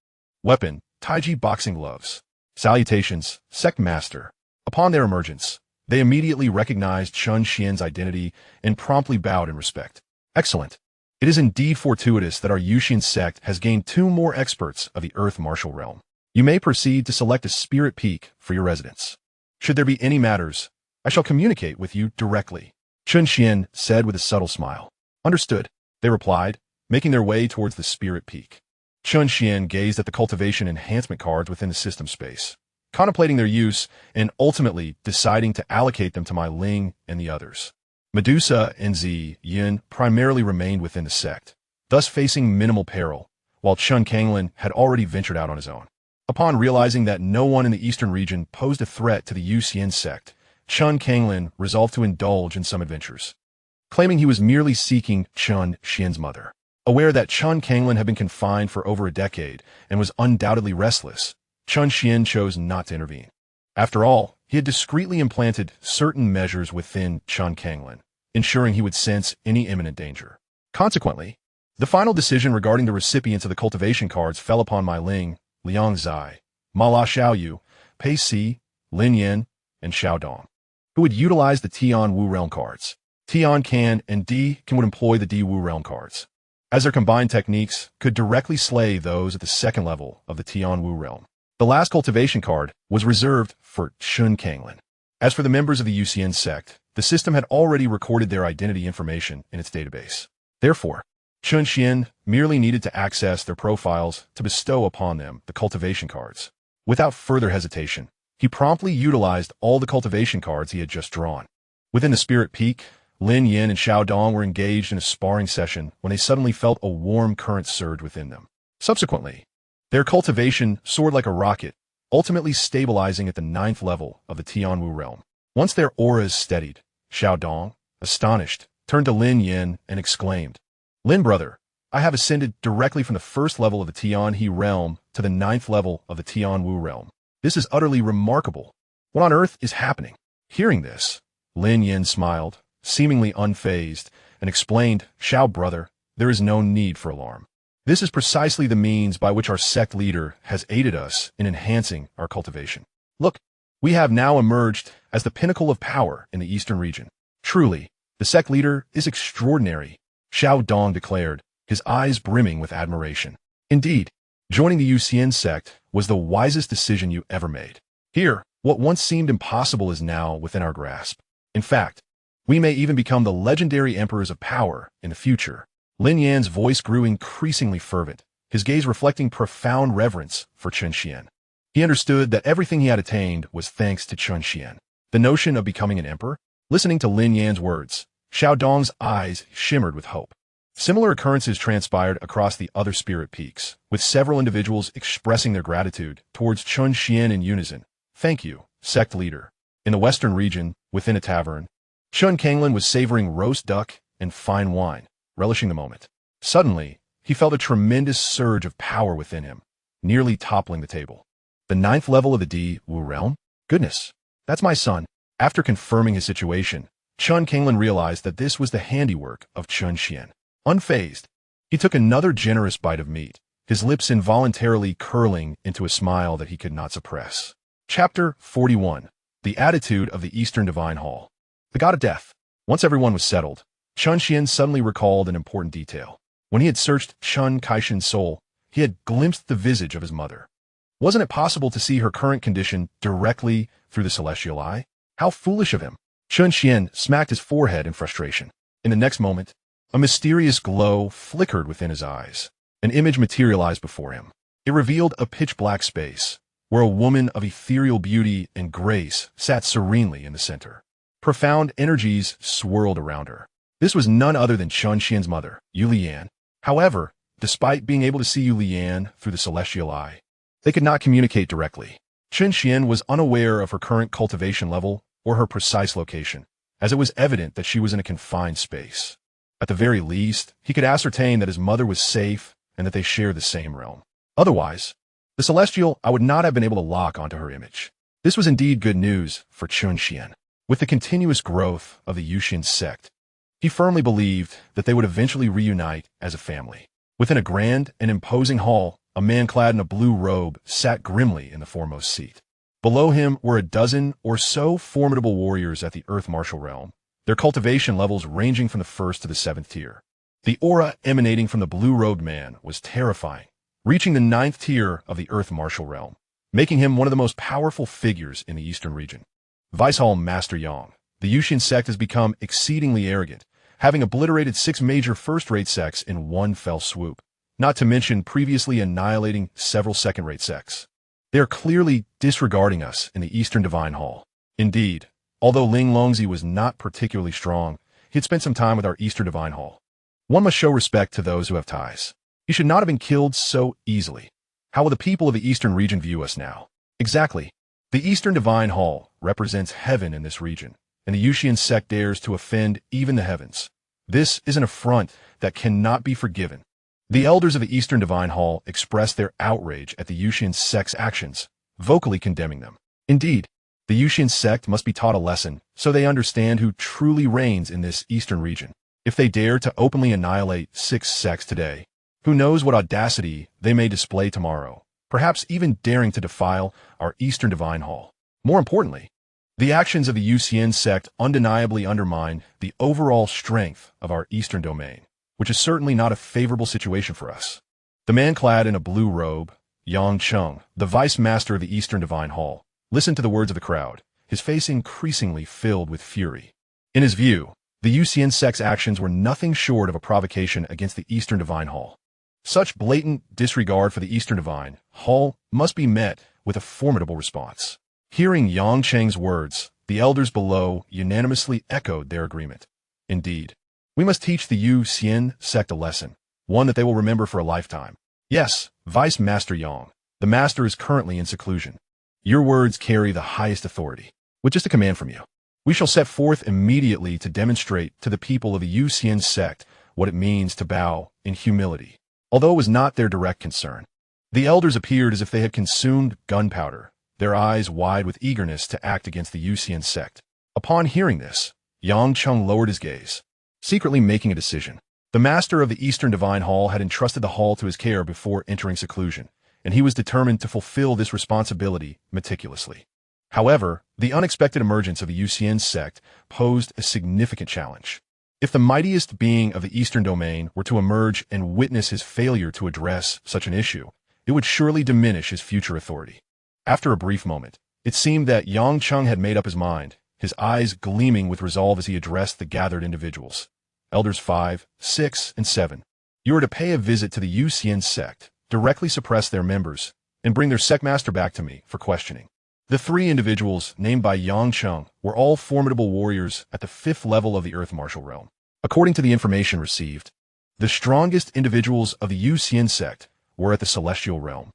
Weapon: Taiji Boxing Gloves. Salutations, Sect Master. Upon their emergence, they immediately recognized Chen Xuan's identity and promptly bowed in respect. Excellent. It is indeed fortuitous that our Yuxian Sect has gained 2 more experts of the Earth Martial Realm. You may proceed to select a spirit peak for your residence. Should there be any matters, I shall communicate with you directly, Chen Xuan said with a subtle smile. Understood, they replied, making their way towards the spirit peak. Chen Xuan gazed at the cultivation enhancement cards within the system space, contemplating their use and ultimately deciding to allocate them to my Ling and the others. Medusa and Yin primarily remained within the sect, thus facing minimal peril, while Chen Kanglin had already ventured out on his own. Upon realizing that no one in the eastern region posed a threat to the Yuxian Sect, Chen Kanglin resolved to indulge in some adventures, claiming he was merely seeking Chen Xuan's mother. Aware that Chen Kanglin had been confined for over a decade and was undoubtedly restless, Chen Xuan chose not to intervene. After all, he had discreetly implanted certain measures within Chen Kanglin, ensuring he would sense any imminent danger. Consequently, the final decision regarding the recipients of the cultivation cards fell upon Mai Ling, Liang Zai, Ma La Xiaoyu, Pei Si, Lin Yan, and Xiao Dong, who would utilize the Tian Wu Realm cards. Tian Can and Di Can would employ the Di Wu Realm cards, as their combined techniques could directly slay those at the 2nd level of the Tian Wu Realm. The last cultivation card was reserved for Chen Kanglin. As for the members of the Yuxian Sect, the system had already recorded their identity information in its database. Therefore, Chen Xuan merely needed to access their profiles to bestow upon them the cultivation cards. Without further hesitation, he promptly utilized all the cultivation cards he had just drawn. Within the Spirit Peak, Lin Yan and Xiao Dong were engaged in a sparring session when they suddenly felt a warm current surge within them. Subsequently, their cultivation soared like a rocket, ultimately stabilizing at the 9th level of the Tianwu realm. Once their auras steadied, Xiao Dong, astonished, turned to Lin Yan and exclaimed, "Lin brother, I have ascended directly from the 1st level of the Tianhe realm to the 9th level of the Tianwu realm. This is utterly remarkable. What on earth is happening?" Hearing this, Lin Yan smiled, seemingly unfazed, and explained, "Xiao brother, there is no need for alarm. This is precisely the means by which our sect leader has aided us in enhancing our cultivation. Look, we have now emerged as the pinnacle of power in the eastern region. Truly, the sect leader is extraordinary," Xiao Dong declared, his eyes brimming with admiration. "Indeed, joining the Yuxian Sect was the wisest decision you ever made. Here, what once seemed impossible is now within our grasp. In fact, we may even become the legendary emperors of power in the future." Lin Yan's voice grew increasingly fervent, his gaze reflecting profound reverence for Chen Xuan. He understood that everything he had attained was thanks to Chen Xuan. The notion of becoming an emperor? Listening to Lin Yan's words, Xiao Dong's eyes shimmered with hope. Similar occurrences transpired across the other spirit peaks, with several individuals expressing their gratitude towards Chen Xuan in unison. Thank you, sect leader. In the western region, within a tavern, Chen Kanglin was savoring roast duck and fine wine, relishing the moment. Suddenly, he felt a tremendous surge of power within him, nearly toppling the table. The 9th level of the D Wu realm? Goodness, that's my son. After confirming his situation, Chen Kanglin realized that this was the handiwork of Chen Xuan. Unfazed, he took another generous bite of meat, his lips involuntarily curling into a smile that he could not suppress. Chapter 41. The Attitude of the Eastern Divine Hall. The God of Death. Once everyone was settled, Chen Xuan suddenly recalled an important detail. When he had searched Chen Kaishin's soul, he had glimpsed the visage of his mother. Wasn't it possible to see her current condition directly through the celestial eye? How foolish of him! Chen Xuan smacked his forehead in frustration. In the next moment, a mysterious glow flickered within his eyes. An image materialized before him. It revealed a pitch-black space, where a woman of ethereal beauty and grace sat serenely in the center. Profound energies swirled around her. This was none other than Chen Xuan's mother, Yulian. However, despite being able to see Yulian through the celestial eye, they could not communicate directly. Chen Xuan was unaware of her current cultivation level or her precise location, as it was evident that she was in a confined space. At the very least, he could ascertain that his mother was safe and that they shared the same realm. Otherwise, the celestial eye would not have been able to lock onto her image. This was indeed good news for Chen Xuan. With the continuous growth of the Yuxian Sect, he firmly believed that they would eventually reunite as a family. Within a grand and imposing hall, a man clad in a blue robe sat grimly in the foremost seat. Below him were a dozen or so formidable warriors at the Earth Martial realm, their cultivation levels ranging from the 1st to the 7th tier. The aura emanating from the blue-robed man was terrifying, reaching the 9th tier of the Earth Martial realm, making him one of the most powerful figures in the Eastern region. Vice Hall Master Yang. The Yuxian Sect has become exceedingly arrogant, having obliterated 6 major first-rate sects in one fell swoop, not to mention previously annihilating several second-rate sects. They are clearly disregarding us in the Eastern Divine Hall. Indeed, although Ling Longzi was not particularly strong, he had spent some time with our Eastern Divine Hall. One must show respect to those who have ties. He should not have been killed so easily. How will the people of the Eastern region view us now? Exactly. The Eastern Divine Hall represents heaven in this region, and the Yuxian Sect dares to offend even the heavens. This is an affront that cannot be forgiven. The elders of the Eastern Divine Hall expressed their outrage at the Yuxian Sect's actions, vocally condemning them. Indeed, the Yuxian Sect must be taught a lesson so they understand who truly reigns in this Eastern region. If they dare to openly annihilate 6 sects today, who knows what audacity they may display tomorrow, perhaps even daring to defile our Eastern Divine Hall. More importantly, the actions of the Yuxian Sect undeniably undermine the overall strength of our Eastern domain, which is certainly not a favorable situation for us. The man clad in a blue robe, Yang Cheng, the Vice Master of the Eastern Divine Hall, listened to the words of the crowd, his face increasingly filled with fury. In his view, the Yuxian Sect's actions were nothing short of a provocation against the Eastern Divine Hall. Such blatant disregard for the Eastern Divine Hall must be met with a formidable response. Hearing Yang Cheng's words, the elders below unanimously echoed their agreement. Indeed, we must teach the Yuxian Sect a lesson, one that they will remember for a lifetime. Yes, Vice Master Yang, the Master is currently in seclusion. Your words carry the highest authority. With just a command from you, we shall set forth immediately to demonstrate to the people of the Yuxian Sect what it means to bow in humility. Although it was not their direct concern, the elders appeared as if they had consumed gunpowder, their eyes wide with eagerness to act against the Yuxian Sect. Upon hearing this, Yang Cheng lowered his gaze, secretly making a decision. The Master of the Eastern Divine Hall had entrusted the hall to his care before entering seclusion, and he was determined to fulfill this responsibility meticulously. However, the unexpected emergence of the Yuxian Sect posed a significant challenge. If the mightiest being of the Eastern Domain were to emerge and witness his failure to address such an issue, it would surely diminish his future authority. After a brief moment, it seemed that Yang Cheng had made up his mind, his eyes gleaming with resolve as he addressed the gathered individuals. Elders 5, 6, and 7. You are to pay a visit to the Yuxian Sect, directly suppress their members, and bring their sect master back to me for questioning. The three individuals, named by Yang Cheng, were all formidable warriors at the 5th level of the Earth Martial Realm. According to the information received, the strongest individuals of the Yuxian Sect were at the Celestial Realm,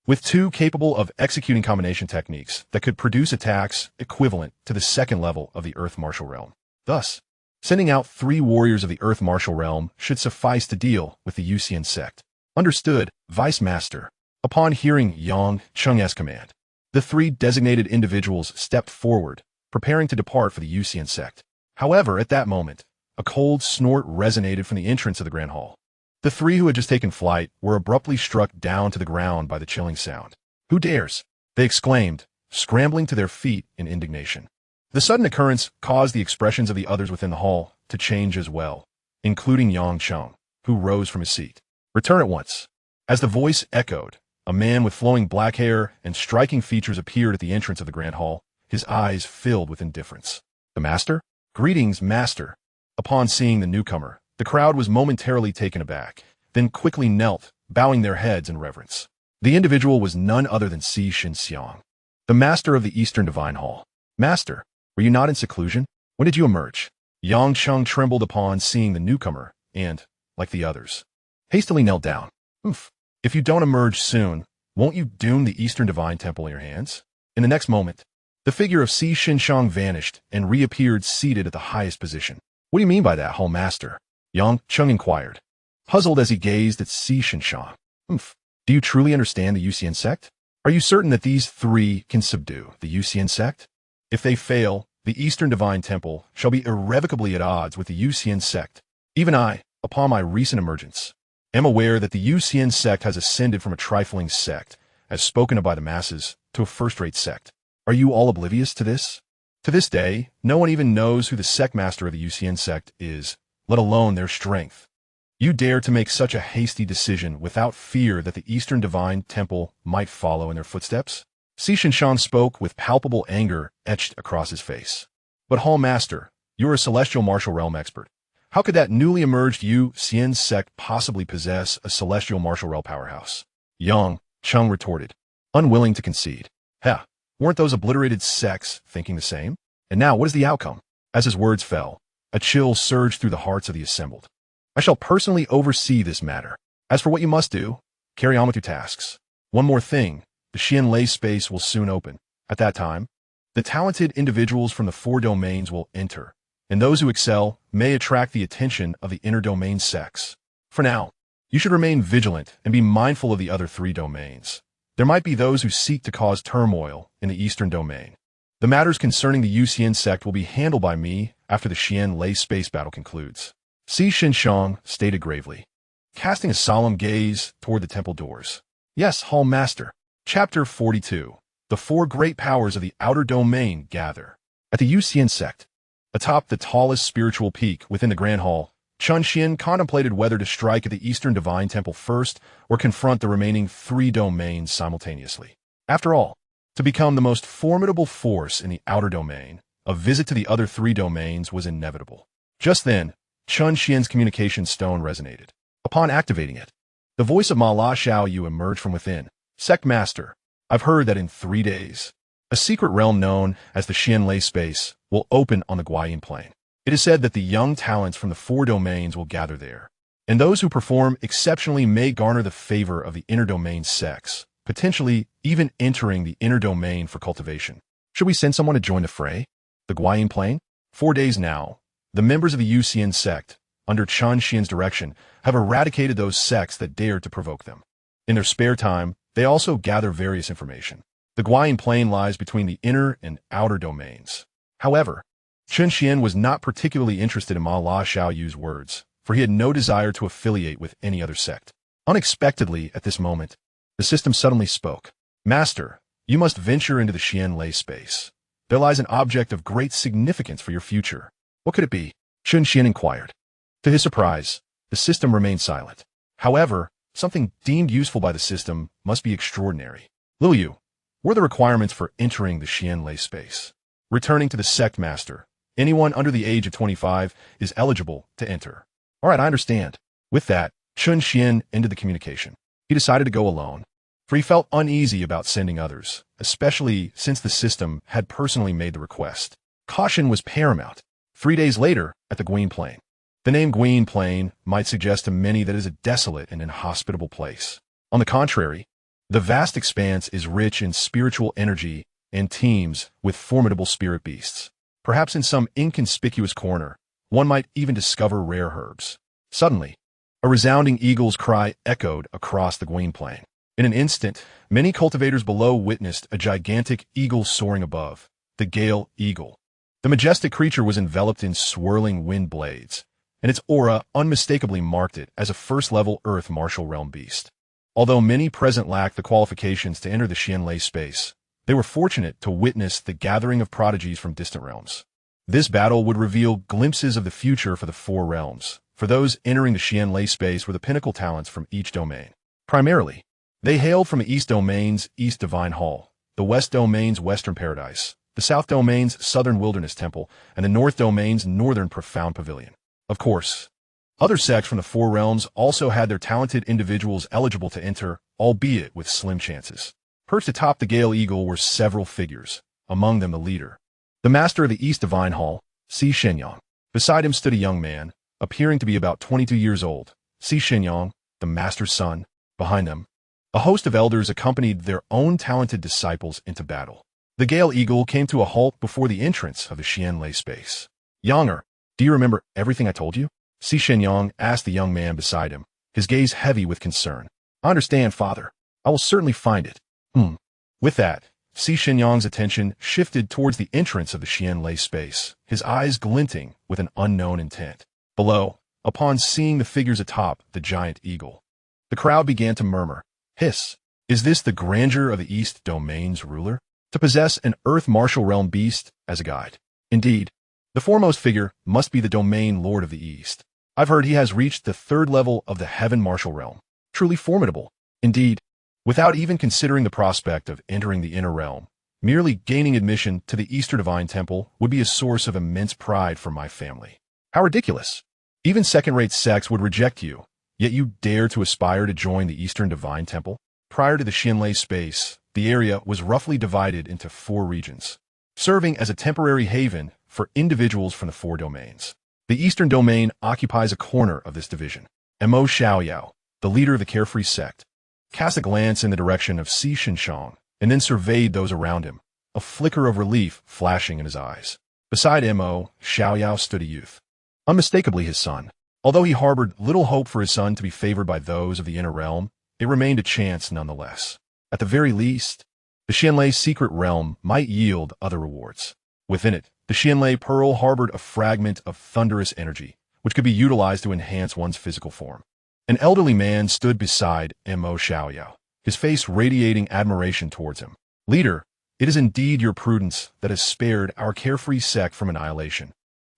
with 2 capable of executing combination techniques that could produce attacks equivalent to the 2nd level of the Earth Martial Realm. Thus, sending out 3 warriors of the Earth Martial Realm should suffice to deal with the Yuxian Sect. Understood, Vice Master. Upon hearing Yang Cheng's command, the 3 designated individuals stepped forward, preparing to depart for the Yuxian Sect. However, at that moment, a cold snort resonated from the entrance of the Grand Hall. The 3 who had just taken flight were abruptly struck down to the ground by the chilling sound. "Who dares?" they exclaimed, scrambling to their feet in indignation. The sudden occurrence caused the expressions of the others within the hall to change as well, including Yang Cheng, who rose from his seat. "Return at once." As the voice echoed, a man with flowing black hair and striking features appeared at the entrance of the Grand Hall, his eyes filled with indifference. "The Master?" "Greetings, Master." Upon seeing the newcomer, the crowd was momentarily taken aback, then quickly knelt, bowing their heads in reverence. The individual was none other than Xianxia, the Master of the Eastern Divine Hall. "Master, were you not in seclusion? When did you emerge?" Yang Cheng trembled upon seeing the newcomer and, like the others, hastily knelt down. "Oof. If you don't emerge soon, won't you doom the Eastern Divine Temple in your hands?" In the next moment, the figure of Xianxia vanished and reappeared seated at the highest position. "What do you mean by that, Hall Master?" Yang Cheng inquired, puzzled as he gazed at Xianxia. "Oof. Do you truly understand the Yuxian Sect? Are you certain that these 3 can subdue the Yuxian Sect? If they fail, the Eastern Divine Temple shall be irrevocably at odds with the Yuxian Sect. Even I, upon my recent emergence, am aware that the Yuxian Sect has ascended from a trifling sect, as spoken of by the masses, to a first-rate sect. Are you all oblivious to this? To this day, no one even knows who the sect master of the Yuxian Sect is, let alone their strength. You dare to make such a hasty decision without fear that the Eastern Divine Temple might follow in their footsteps?" Xianxia spoke with palpable anger etched across his face. "But Hall Master, you are a celestial martial realm expert. How could that newly emerged Yuxian Sect possibly possess a celestial martial realm powerhouse?" Yang Cheng retorted, unwilling to concede. "Heh, weren't those obliterated sects thinking the same? And now what is the outcome?" As his words fell, a chill surged through the hearts of the assembled. "I shall personally oversee this matter. As for what you must do, carry on with your tasks. One more thing, the Xianlei space will soon open. At that time, the talented individuals from the 4 domains will enter, and those who excel may attract the attention of the inner domain sects. For now, you should remain vigilant and be mindful of the other 3 domains. There might be those who seek to cause turmoil in the Eastern Domain. The matters concerning the Yuxian Sect will be handled by me after the Xianlei space battle concludes," Xianxia stated gravely, casting a solemn gaze toward the temple doors. "Yes, Hall Master." Chapter 42. The 4 great powers of the outer domain gather. At the Yuxian Sect, atop the tallest spiritual peak within the Grand Hall, Chen Xuan contemplated whether to strike at the Eastern Divine Temple first or confront the remaining 3 domains simultaneously. After all, to become the most formidable force in the outer domain, a visit to the other 3 domains was inevitable. Just then, Chen Xuan's communication stone resonated. Upon activating it, the voice of Ma La Xiaoyu emerged from within. "Sect Master, I've heard that in 3 days, a secret realm known as the Xianlei space will open on the Guayin Plain. It is said that the young talents from the 4 domains will gather there, and those who perform exceptionally may garner the favor of the inner domain sects, potentially even entering the inner domain for cultivation. Should we send someone to join the fray? The Guayin Plain? 4 days now, the members of the Yuxian Sect, under Chen Xuan's direction, have eradicated those sects that dared to provoke them. In their spare time, they also gather various information. The Guayin Plain lies between the inner and outer domains. However, Chen Xuan was not particularly interested in Ma La Xiaoyu's words, for he had no desire to affiliate with any other sect. Unexpectedly, at this moment, the system suddenly spoke. "Master, you must venture into the Xianlei space. There lies an object of great significance for your future." "What could it be?" Chen Xuan inquired. To his surprise, the system remained silent. However, something deemed useful by the system must be extraordinary. "Liu Yu, what are the requirements for entering the Xianlei space?" Returning to the sect master, anyone under the age of 25 is eligible to enter. "All right, I understand." With that, Chen Xuan ended the communication. He decided to go alone. for he felt uneasy about sending others, especially since the system had personally made the request. Caution was paramount. 3 days later, at the Guin Plain. The name Guin Plain might suggest to many that it is a desolate and inhospitable place. On the contrary, the vast expanse is rich in spiritual energy and teems with formidable spirit beasts. Perhaps in some inconspicuous corner, one might even discover rare herbs. Suddenly, a resounding eagle's cry echoed across the Guin Plain. In an instant, many cultivators below witnessed a gigantic eagle soaring above, the Gale Eagle. The majestic creature was enveloped in swirling wind blades, and its aura unmistakably marked it as a first-level Earth Martial Realm beast. Although many present lacked the qualifications to enter the Xianlei space, they were fortunate to witness the gathering of prodigies from distant realms. This battle would reveal glimpses of the future for the four realms, for those entering the Xianlei space were the pinnacle talents from each domain. Primarily, they hailed from the East Domain's East Divine Hall, the West Domain's Western Paradise, the South Domain's Southern Wilderness Temple, and the North Domain's Northern Profound Pavilion. Of course, other sects from the four realms also had their talented individuals eligible to enter, albeit with slim chances. Perched atop the Gale Eagle were several figures, among them the leader, the master of the East Divine Hall, Xianxia. Beside him stood a young man, appearing to be about 22 years old, Xianxia, the master's son. Behind them, a host of elders accompanied their own talented disciples into battle. The Gale Eagle came to a halt before the entrance of the Xianlei space. Younger, do you remember everything I told you? Xianxia asked the young man beside him, his gaze heavy with concern. I understand, father. I will certainly find it. With that, Xianxia's attention shifted towards the entrance of the Xianlei space, his eyes glinting with an unknown intent. Below, upon seeing the figures atop the giant eagle, the crowd began to murmur, hiss, is this the grandeur of the East Domain's ruler? To possess an Earth Martial Realm beast as a guide. Indeed, the foremost figure must be the Domain Lord of the East. I've heard he has reached the third level of the Heaven Martial Realm. Truly formidable. Indeed, without even considering the prospect of entering the inner realm, merely gaining admission to the Eastern Divine Temple would be a source of immense pride for my family. How ridiculous. Even second-rate sects would reject you, yet you dare to aspire to join the Eastern Divine Temple? Prior to the Xianlei space, the area was roughly divided into 4 regions, serving as a temporary haven for individuals from the 4 domains. The Eastern Domain occupies a corner of this division. Mo Xiaoyao, the leader of the Carefree Sect, cast a glance in the direction of Xianxia and then surveyed those around him, a flicker of relief flashing in his eyes. Beside Mo Xiaoyao stood a youth, unmistakably his son. Although he harbored little hope for his son to be favored by those of the inner realm, it remained a chance nonetheless. At the very least, the Xianlei secret realm might yield other rewards. Within it, the Xianlei Pearl harbored a fragment of thunderous energy, which could be utilized to enhance one's physical form. An elderly man stood beside Mo Xiaoyao, his face radiating admiration towards him. Leader, it is indeed your prudence that has spared our Carefree Sect from annihilation.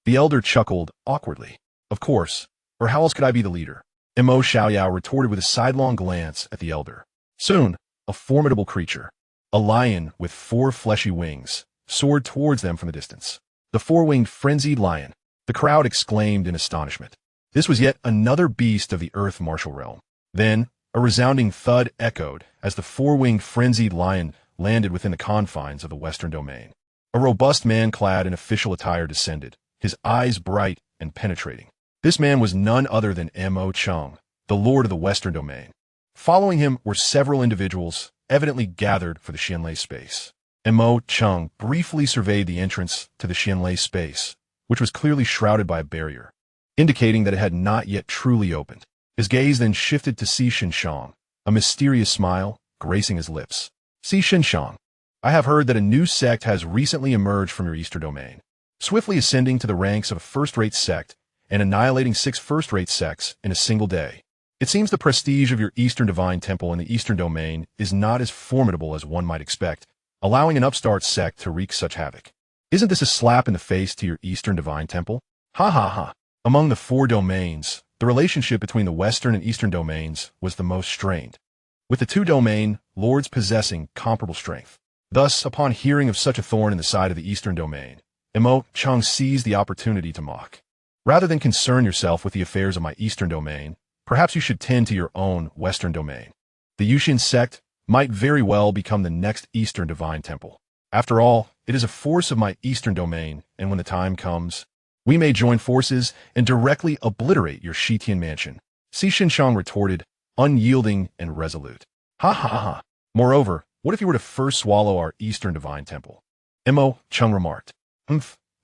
The elder chuckled awkwardly. Of course, or how else could I be the leader? Mo Xiaoyao retorted with a sidelong glance at the elder. Soon, a formidable creature, a lion with 4 fleshy wings, soared towards them from the distance. The 4-winged frenzied lion, the crowd exclaimed in astonishment. This was yet another beast of the Earth Martial Realm. Then, a resounding thud echoed as the 4-winged frenzied lion landed within the confines of the Western Domain. A robust man clad in official attire descended, his eyes bright and penetrating. This man was none other than Mo Cheng, the Lord of the Western Domain. Following him were several individuals, evidently gathered for the Xianlei space. Mo Cheng briefly surveyed the entrance to the Xianlei space, which was clearly shrouded by a barrier, indicating that it had not yet truly opened. His gaze then shifted to Xianxia, a mysterious smile gracing his lips. Xianxia, I have heard that a new sect has recently emerged from your Eastern Domain, swiftly ascending to the ranks of a first-rate sect and annihilating 6 first-rate sects in a single day. It seems the prestige of your Eastern Divine Temple in the Eastern Domain is not as formidable as one might expect, allowing an upstart sect to wreak such havoc. Isn't this a slap in the face to your Eastern Divine Temple? Ha ha ha. Among the 4 domains, the relationship between the Western and Eastern domains was the most strained, with the 2 domain lords possessing comparable strength. Thus, upon hearing of such a thorn in the side of the Eastern Domain, Mo Cheng seized the opportunity to mock. Rather than concern yourself with the affairs of my Eastern Domain, perhaps you should tend to your own Western Domain. The Yuxian Sect might very well become the next Eastern Divine Temple. After all, it is a force of my Eastern domain, and when the time comes, we may join forces and directly obliterate your Shitian mansion. Xianxia retorted, unyielding and resolute. Ha ha ha. Moreover, what if you were to first swallow our Eastern Divine Temple? Chen remarked.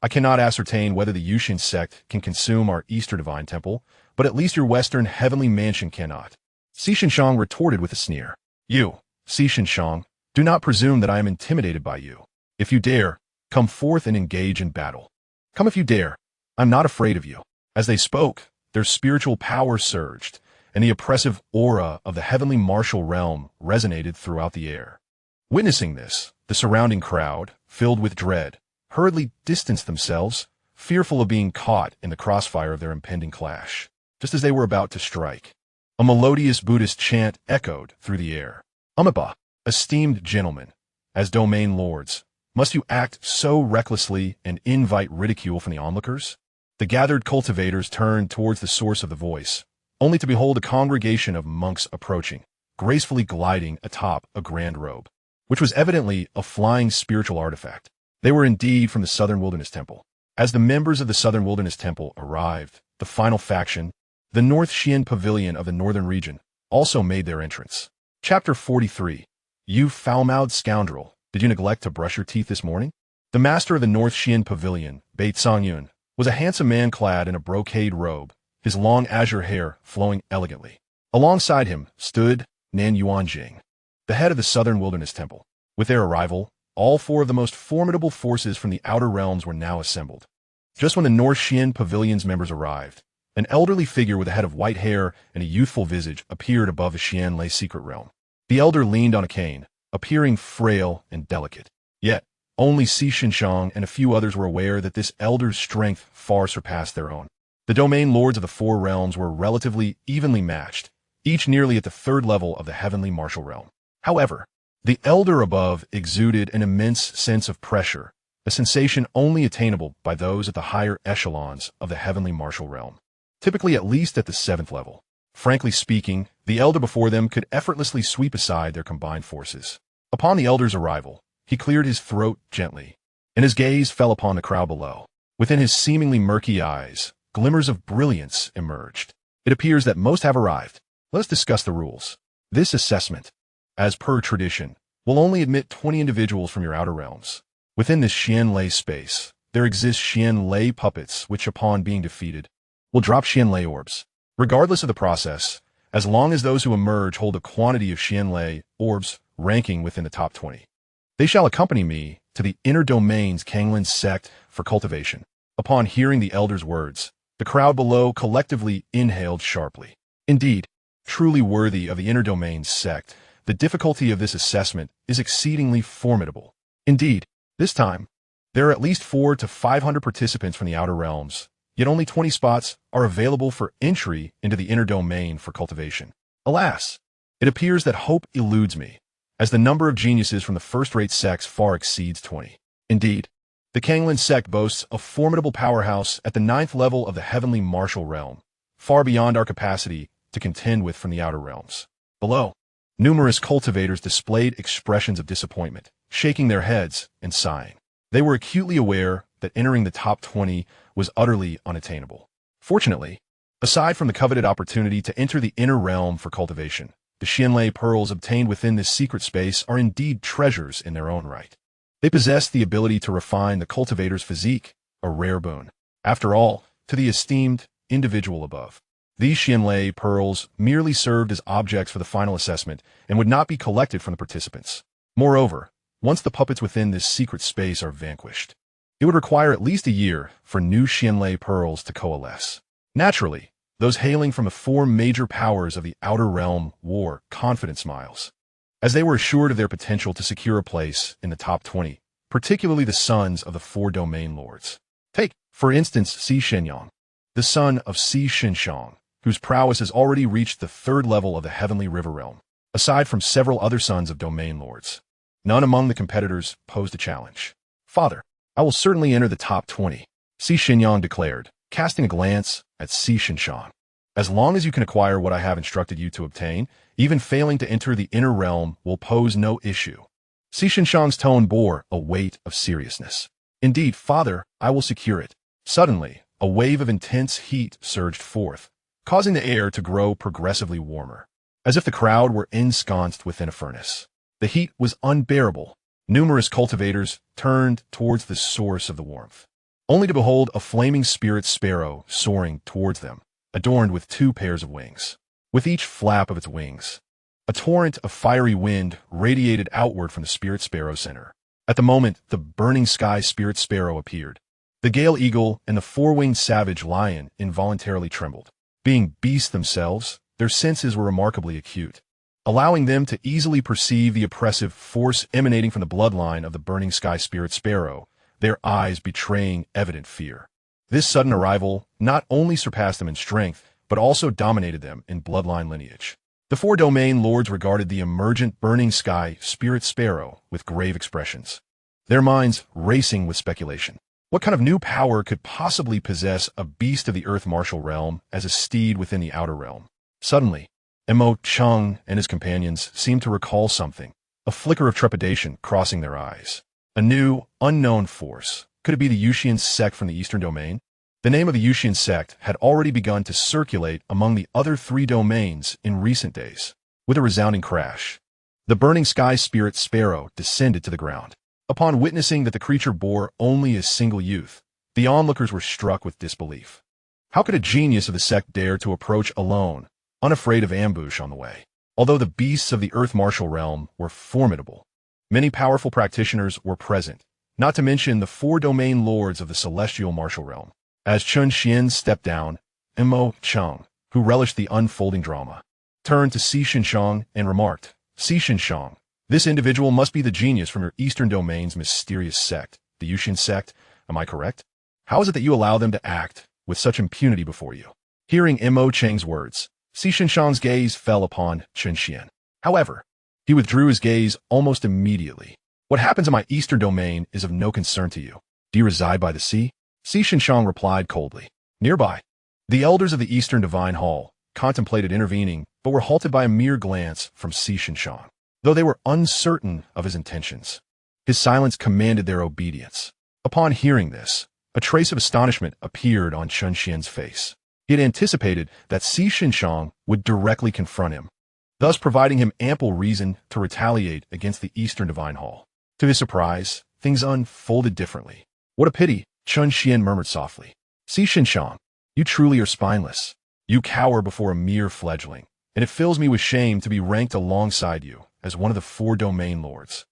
I cannot ascertain whether the Yuxian Sect can consume our Eastern Divine Temple, but at least your Western Heavenly Mansion cannot. Xianxia retorted with a sneer. You, Xianxia, do not presume that I am intimidated by you. If you dare, come forth and engage in battle. Come if you dare. I'm not afraid of you. As they spoke, their spiritual power surged, and the oppressive aura of the heavenly martial realm resonated throughout the air. Witnessing this, the surrounding crowd, filled with dread, hurriedly distanced themselves, fearful of being caught in the crossfire of their impending clash. Just as they were about to strike, a melodious Buddhist chant echoed through the air. Umaba, esteemed gentlemen, as domain lords, must you act so recklessly and invite ridicule from the onlookers? The gathered cultivators turned towards the source of the voice, only to behold a congregation of monks approaching, gracefully gliding atop a grand robe, which was evidently a flying spiritual artifact. They were indeed from the Southern Wilderness Temple. As the members of the Southern Wilderness Temple arrived, the final faction, the North Xian Pavilion of the Northern region, also made their entrance. Chapter 43. You foul-mouthed scoundrel, did you neglect to brush your teeth this morning? The master of the North Xian Pavilion, Bai Songyun, was a handsome man clad in a brocade robe, his long azure hair flowing elegantly. Alongside him stood Nan Yuanjing, the head of the Southern Wilderness Temple. With their arrival, all four of the most formidable forces from the Outer Realms were now assembled. Just when the North Xian Pavilion's members arrived, an elderly figure with a head of white hair and a youthful visage appeared above the Xianlei secret realm. The elder leaned on a cane, appearing frail and delicate. Yet, only Xianxia and a few others were aware that this elder's strength far surpassed their own. The domain lords of the four realms were relatively evenly matched, each nearly at the third level of the heavenly martial realm. However, the elder above exuded an immense sense of pressure, a sensation only attainable by those at the higher echelons of the heavenly martial realm, typically at least at the 7th level. Frankly speaking, the elder before them could effortlessly sweep aside their combined forces. Upon the elder's arrival, he cleared his throat gently, and his gaze fell upon the crowd below. Within his seemingly murky eyes, glimmers of brilliance emerged. It appears that most have arrived. Let us discuss the rules. This assessment, as per tradition, will only admit 20 individuals from your outer realms. Within this Xianlei space, there exist Xianlei puppets which, upon being defeated, will drop Xianlei orbs. Regardless of the process, as long as those who emerge hold a quantity of Xianlei orbs ranking within the top 20. They shall accompany me to the inner domains Yuxian Sect for cultivation. Upon hearing the elder's words, the crowd below collectively inhaled sharply. Indeed, truly worthy of the inner domains sect, the difficulty of this assessment is exceedingly formidable. Indeed, this time, there are at least 400 to 500 participants from the outer realms, yet only 20 spots are available for entry into the inner domain for cultivation. Alas, it appears that hope eludes me, as the number of geniuses from the first-rate sects far exceeds 20. Indeed, the Yuxian Sect boasts a formidable powerhouse at the 9th level of the heavenly martial realm, far beyond our capacity to contend with from the outer realms. Below, numerous cultivators displayed expressions of disappointment, shaking their heads and sighing. They were acutely aware that entering the top 20 was utterly unattainable. Fortunately, aside from the coveted opportunity to enter the inner realm for cultivation, the Xianlei pearls obtained within this secret space are indeed treasures in their own right. They possess the ability to refine the cultivator's physique, a rare boon. After all, to the esteemed individual above, these Xianlei pearls merely served as objects for the final assessment and would not be collected from the participants. Moreover, once the puppets within this secret space are vanquished, it would require at least a year for new Xianlei pearls to coalesce. Naturally, those hailing from the 4 major powers of the outer realm wore confident smiles, as they were assured of their potential to secure a place in the top 20, particularly the sons of the 4 domain lords. Take, for instance, Xianxia, the son of Xianxia, whose prowess has already reached the 3rd level of the heavenly river realm. Aside from several other sons of domain lords, none among the competitors posed a challenge. Father, I will certainly enter the top 20, Xianxia declared, casting a glance at Xianxia. As long as you can acquire what I have instructed you to obtain, even failing to enter the inner realm will pose no issue. Xianxia's tone bore a weight of seriousness. Indeed, father, I will secure it. Suddenly, a wave of intense heat surged forth, causing the air to grow progressively warmer, as if the crowd were ensconced within a furnace. The heat was unbearable. Numerous cultivators turned towards the source of the warmth, only to behold a flaming spirit sparrow soaring towards them, adorned with 2 pairs of wings. With each flap of its wings, a torrent of fiery wind radiated outward from the spirit sparrow center. At the moment the burning sky spirit sparrow appeared, the gale eagle and the 4-winged savage lion involuntarily trembled. Being beasts themselves, their senses were remarkably acute, allowing them to easily perceive the oppressive force emanating from the bloodline of the burning sky spirit sparrow, their eyes betraying evident fear. This sudden arrival not only surpassed them in strength, but also dominated them in bloodline lineage. The 4 domain lords regarded the emergent burning sky spirit sparrow with grave expressions, their minds racing with speculation. What kind of new power could possibly possess a beast of the earth martial realm as a steed within the outer realm? Suddenly, Mo Cheng and his companions seemed to recall something, a flicker of trepidation crossing their eyes. A new, unknown force. Could it be the Yuxian Sect from the Eastern Domain? The name of the Yuxian Sect had already begun to circulate among the other 3 domains in recent days. With a resounding crash, the burning sky spirit sparrow descended to the ground. Upon witnessing that the creature bore only a single youth, the onlookers were struck with disbelief. How could a genius of the sect dare to approach alone, unafraid of ambush on the way? Although the beasts of the earth martial realm were formidable, many powerful practitioners were present, not to mention the 4 domain lords of the celestial martial realm. As Chen Xuan stepped down, Mo Cheng, who relished the unfolding drama, turned to Xianxia and remarked, Xianxia, this individual must be the genius from your Eastern Domain's mysterious sect, the Yuxian Sect, am I correct? How is it that you allow them to act with such impunity before you? Hearing Mo Cheng's words, Xianxia's gaze fell upon Chen Xuan. However, he withdrew his gaze almost immediately. What happens in my Eastern Domain is of no concern to you. Do you reside by the sea? Xianxia replied coldly. Nearby, the elders of the Eastern Divine Hall contemplated intervening, but were halted by a mere glance from Xianxia. Though they were uncertain of his intentions, his silence commanded their obedience. Upon hearing this, a trace of astonishment appeared on Chen Xuan's face. He had anticipated that Xianxia would directly confront him, thus providing him ample reason to retaliate against the Eastern Divine Hall. To his surprise, things unfolded differently. What a pity, Chen Xuan murmured softly. Xianxia, you truly are spineless. You cower before a mere fledgling, and it fills me with shame to be ranked alongside you as one of the 4 domain lords.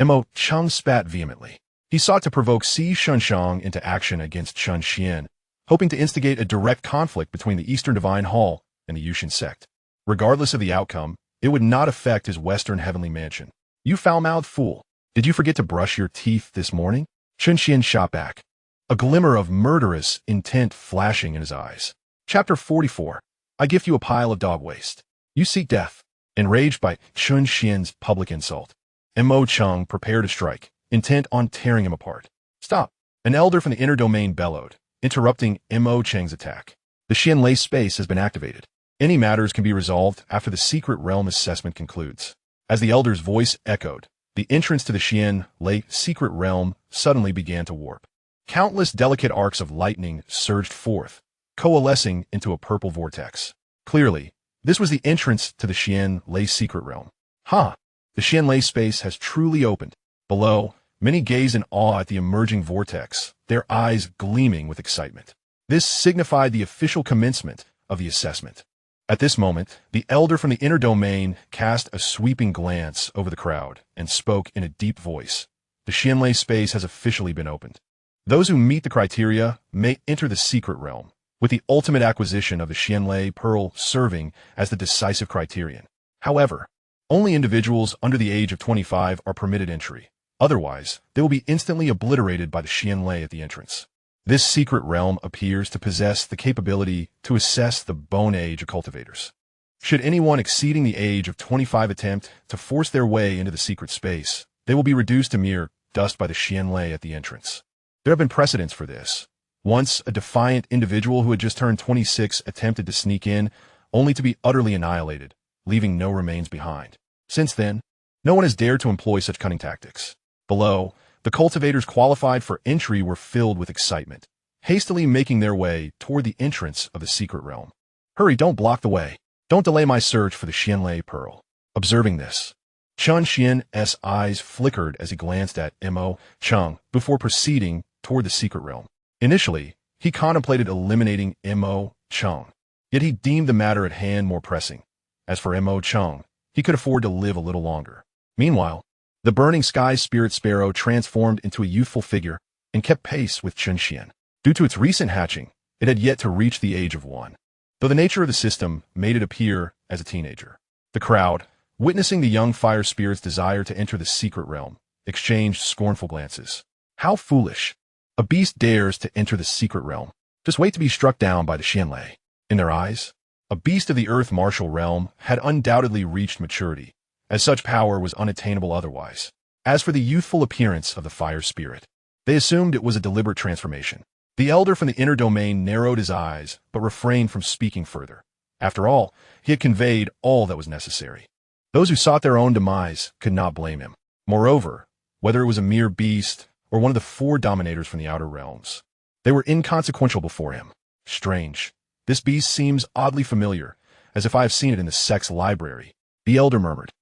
Mo Cheng spat vehemently. He sought to provoke Xianxia into action against Chen Xuan, hoping to instigate a direct conflict between the Eastern Divine Hall and the Yuxian Sect. Regardless of the outcome, it would not affect his Western Heavenly Mansion. You foul-mouthed fool. Did you forget to brush your teeth this morning? Chen Xuan shot back, a glimmer of murderous intent flashing in his eyes. Chapter 44. I gift you a pile of dog waste. You seek death. Enraged by Chen Xuan's public insult, Mo Cheng prepared to strike, intent on tearing him apart. Stop! An elder from the inner domain bellowed, interrupting Mo Cheng's attack. The Xianlei space has been activated. Any matters can be resolved after the secret realm assessment concludes. As the elder's voice echoed, the entrance to the Xianlei secret realm suddenly began to warp. Countless delicate arcs of lightning surged forth, coalescing into a purple vortex. Clearly, this was the entrance to the Xianlei secret realm. The Xianlei space has truly opened. Below, many gaze in awe at the emerging vortex, their eyes gleaming with excitement. This signified the official commencement of the assessment. At this moment, the elder from the inner domain cast a sweeping glance over the crowd and spoke in a deep voice. The Xianlei space has officially been opened. Those who meet the criteria may enter the secret realm, with the ultimate acquisition of the Xianlei Pearl serving as the decisive criterion. However, only individuals under the age of 25 are permitted entry. Otherwise, they will be instantly obliterated by the Xianlei at the entrance. This secret realm appears to possess the capability to assess the bone age of cultivators. Should anyone exceeding the age of 25 attempt to force their way into the secret space, they will be reduced to mere dust by the Xianlei at the entrance. There have been precedents for this. Once, a defiant individual who had just turned 26 attempted to sneak in, only to be utterly annihilated, leaving no remains behind. Since then, no one has dared to employ such cunning tactics. Below, the cultivators qualified for entry were filled with excitement, hastily making their way toward the entrance of the secret realm. Hurry, don't block the way. Don't delay my search for the Xianlei pearl. Observing this, Chen Xuan's eyes flickered as he glanced at Mo Cheng before proceeding toward the secret realm. Initially, he contemplated eliminating Mo Cheng, yet he deemed the matter at hand more pressing. As for Mo Cheng, he could afford to live a little longer. Meanwhile, the burning sky spirit sparrow transformed into a youthful figure and kept pace with Chen Xuan. Due to its recent hatching, it had yet to reach the age of 1, though the nature of the system made it appear as a teenager. The crowd, witnessing the young fire spirit's desire to enter the secret realm, exchanged scornful glances. How foolish! A beast dares to enter the secret realm. Just wait to be struck down by the Xianlei. In their eyes, a beast of the earth martial realm had undoubtedly reached maturity, as such power was unattainable otherwise. As for the youthful appearance of the fire spirit, they assumed it was a deliberate transformation. The elder from the inner domain narrowed his eyes, but refrained from speaking further. After all, he had conveyed all that was necessary. Those who sought their own demise could not blame him. Moreover, whether it was a mere beast or one of the 4 dominators from the outer realms, they were inconsequential before him. Strange. This beast seems oddly familiar, as if I have seen it in the sect's library. The elder murmured.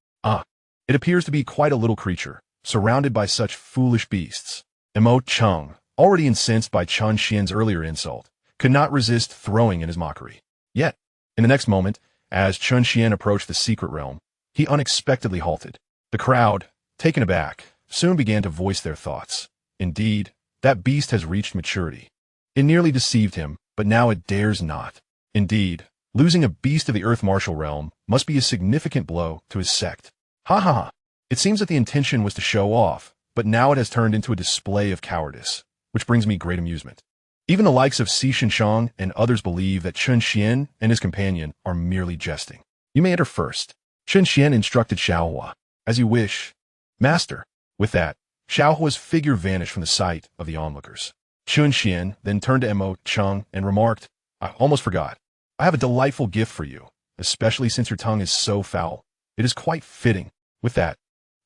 It appears to be quite a little creature, surrounded by such foolish beasts. Mo Cheng, already incensed by Chen Xuan's earlier insult, could not resist throwing in his mockery. Yet, in the next moment, as Chen Xuan approached the secret realm, he unexpectedly halted. The crowd, taken aback, soon began to voice their thoughts. Indeed, that beast has reached maturity. It nearly deceived him, but now it dares not. Indeed, losing a beast of the earth martial realm must be a significant blow to his sect. Ha ha ha. It seems that the intention was to show off, but now it has turned into a display of cowardice, which brings me great amusement. Even the likes of Xianxia and others believe that Chen Xuan and his companion are merely jesting. You may enter first. Chen Xuan instructed Xiaohua. As you wish, master. With that, Xiaohua's figure vanished from the sight of the onlookers. Chen Xuan then turned to Mo Cheng and remarked, I almost forgot. I have a delightful gift for you, especially since your tongue is so foul. It is quite fitting. With that,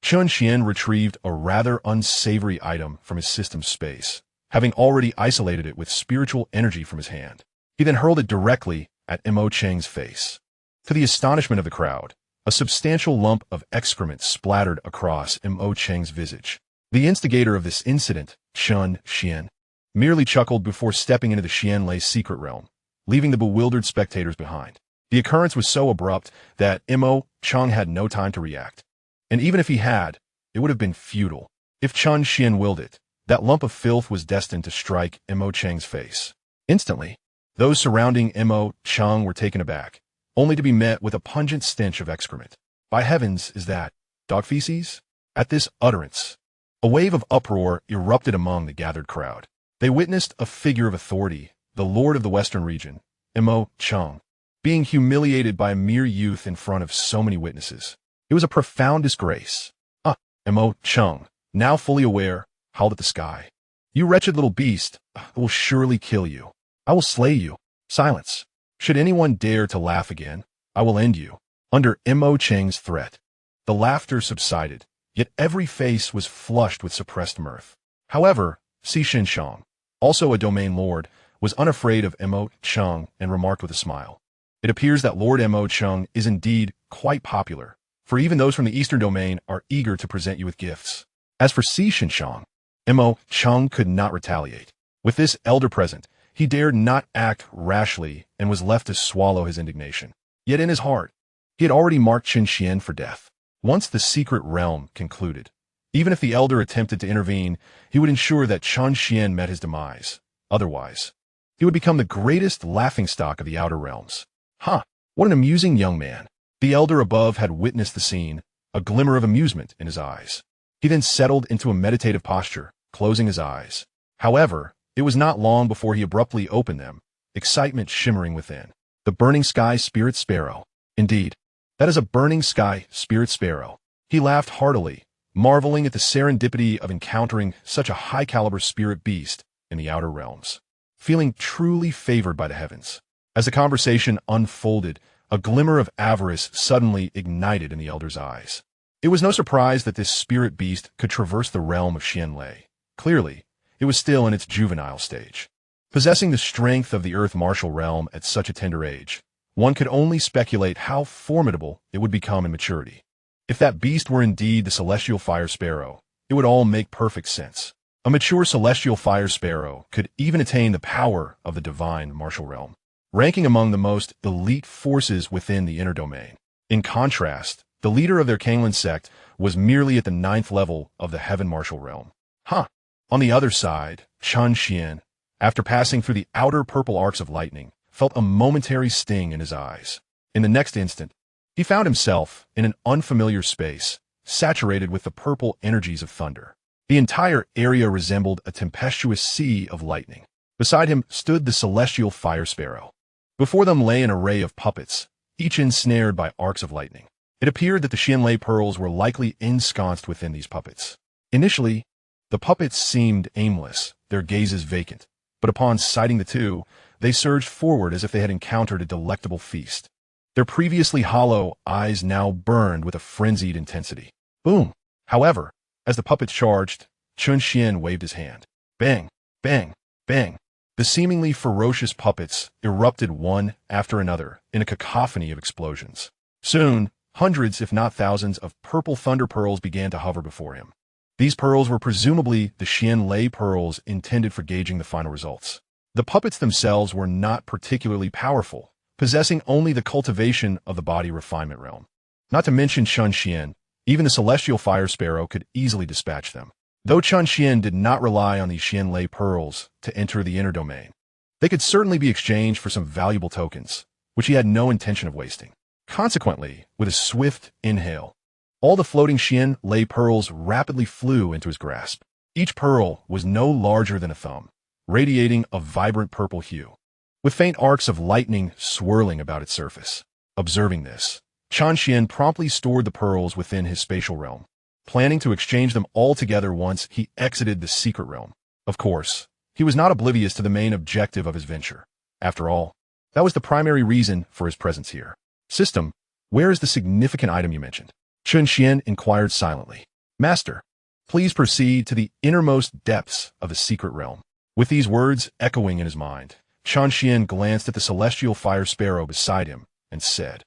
Chen Xuan retrieved a rather unsavory item from his system space, having already isolated it with spiritual energy from his hand. He then hurled it directly at Mo Cheng's face. To the astonishment of the crowd, a substantial lump of excrement splattered across Mo Cheng's visage. The instigator of this incident, Chen Xuan, merely chuckled before stepping into the Xianlei's secret realm, leaving the bewildered spectators behind. The occurrence was so abrupt that Mo Cheng had no time to react. And even if he had, it would have been futile. If Chen Xuan willed it, that lump of filth was destined to strike Mo Cheng's face. Instantly, those surrounding Mo Cheng were taken aback, only to be met with a pungent stench of excrement. By heavens, is that dog feces? At this utterance, a wave of uproar erupted among the gathered crowd. They witnessed a figure of authority, the lord of the western region, Mo Cheng, being humiliated by a mere youth in front of so many witnesses. It was a profound disgrace. Mo Cheng, now fully aware, howled at the sky. You wretched little beast, I will surely kill you. I will slay you. Silence. Should anyone dare to laugh again, I will end you. Under Mo Cheng's threat, the laughter subsided, yet every face was flushed with suppressed mirth. However, Xianxia, also a domain lord, was unafraid of Mo Cheng and remarked with a smile. It appears that Lord Mo Cheng is indeed quite popular, for even those from the eastern domain are eager to present you with gifts. As for Xianxia, Mo Cheng could not retaliate. With this elder present, he dared not act rashly and was left to swallow his indignation. Yet in his heart, he had already marked Chen Xuan for death. Once the secret realm concluded, even if the elder attempted to intervene, he would ensure that Chen Xuan met his demise. Otherwise, he would become the greatest laughingstock of the outer realms. What an amusing young man. The elder above had witnessed the scene, a glimmer of amusement in his eyes. He then settled into a meditative posture, closing his eyes. However, it was not long before he abruptly opened them, excitement shimmering within. The burning sky spirit sparrow. Indeed, that is a burning sky spirit sparrow. He laughed heartily, marveling at the serendipity of encountering such a high-caliber spirit beast in the outer realms. feeling truly favored by the heavens. As the conversation unfolded, a glimmer of avarice suddenly ignited in the elder's eyes. It was no surprise that this spirit beast could traverse the realm of Xianlei. Clearly, it was still in its juvenile stage. Possessing the strength of the Earth Martial Realm at such a tender age, one could only speculate how formidable it would become in maturity. If that beast were indeed the Celestial Fire Sparrow, it would all make perfect sense. A mature Celestial Fire Sparrow could even attain the power of the Divine Martial Realm, ranking among the most elite forces within the inner domain. In contrast, the leader of their Yuxian Sect was merely at the 9th level of the Heaven Martial Realm. On the other side, Chen Xuan, after passing through the outer purple arcs of lightning, felt a momentary sting in his eyes. In the next instant, he found himself in an unfamiliar space, saturated with the purple energies of thunder. The entire area resembled a tempestuous sea of lightning. Beside him stood the Celestial Fire Sparrow. Before them lay an array of puppets, each ensnared by arcs of lightning. It appeared that the Xianlei pearls were likely ensconced within these puppets. Initially, the puppets seemed aimless, their gazes vacant, but upon sighting the two, they surged forward as if they had encountered a delectable feast. Their previously hollow eyes now burned with a frenzied intensity. Boom! However, as the puppets charged, Chen Xuan waved his hand. Bang! Bang! Bang! The seemingly ferocious puppets erupted one after another in a cacophony of explosions. Soon, hundreds if not thousands of purple thunder pearls began to hover before him. These pearls were presumably the Xianlei pearls intended for gauging the final results. The puppets themselves were not particularly powerful, possessing only the cultivation of the body refinement realm. Not to mention Chen Xuan, even the Celestial Fire Sparrow could easily dispatch them. Though Chen Xuan did not rely on these Xianlei pearls to enter the inner domain, they could certainly be exchanged for some valuable tokens, which he had no intention of wasting. Consequently, with a swift inhale, all the floating Xianlei pearls rapidly flew into his grasp. Each pearl was no larger than a thumb, radiating a vibrant purple hue, with faint arcs of lightning swirling about its surface. Observing this, Chen Xuan promptly stored the pearls within his spatial realm, planning to exchange them all together once he exited the secret realm. Of course, he was not oblivious to the main objective of his venture. After all, that was the primary reason for his presence here. System, where is the significant item you mentioned? Chen Xuan inquired silently. Master, please proceed to the innermost depths of the secret realm. With these words echoing in his mind, Chen Xuan glanced at the Celestial Fire Sparrow beside him and said,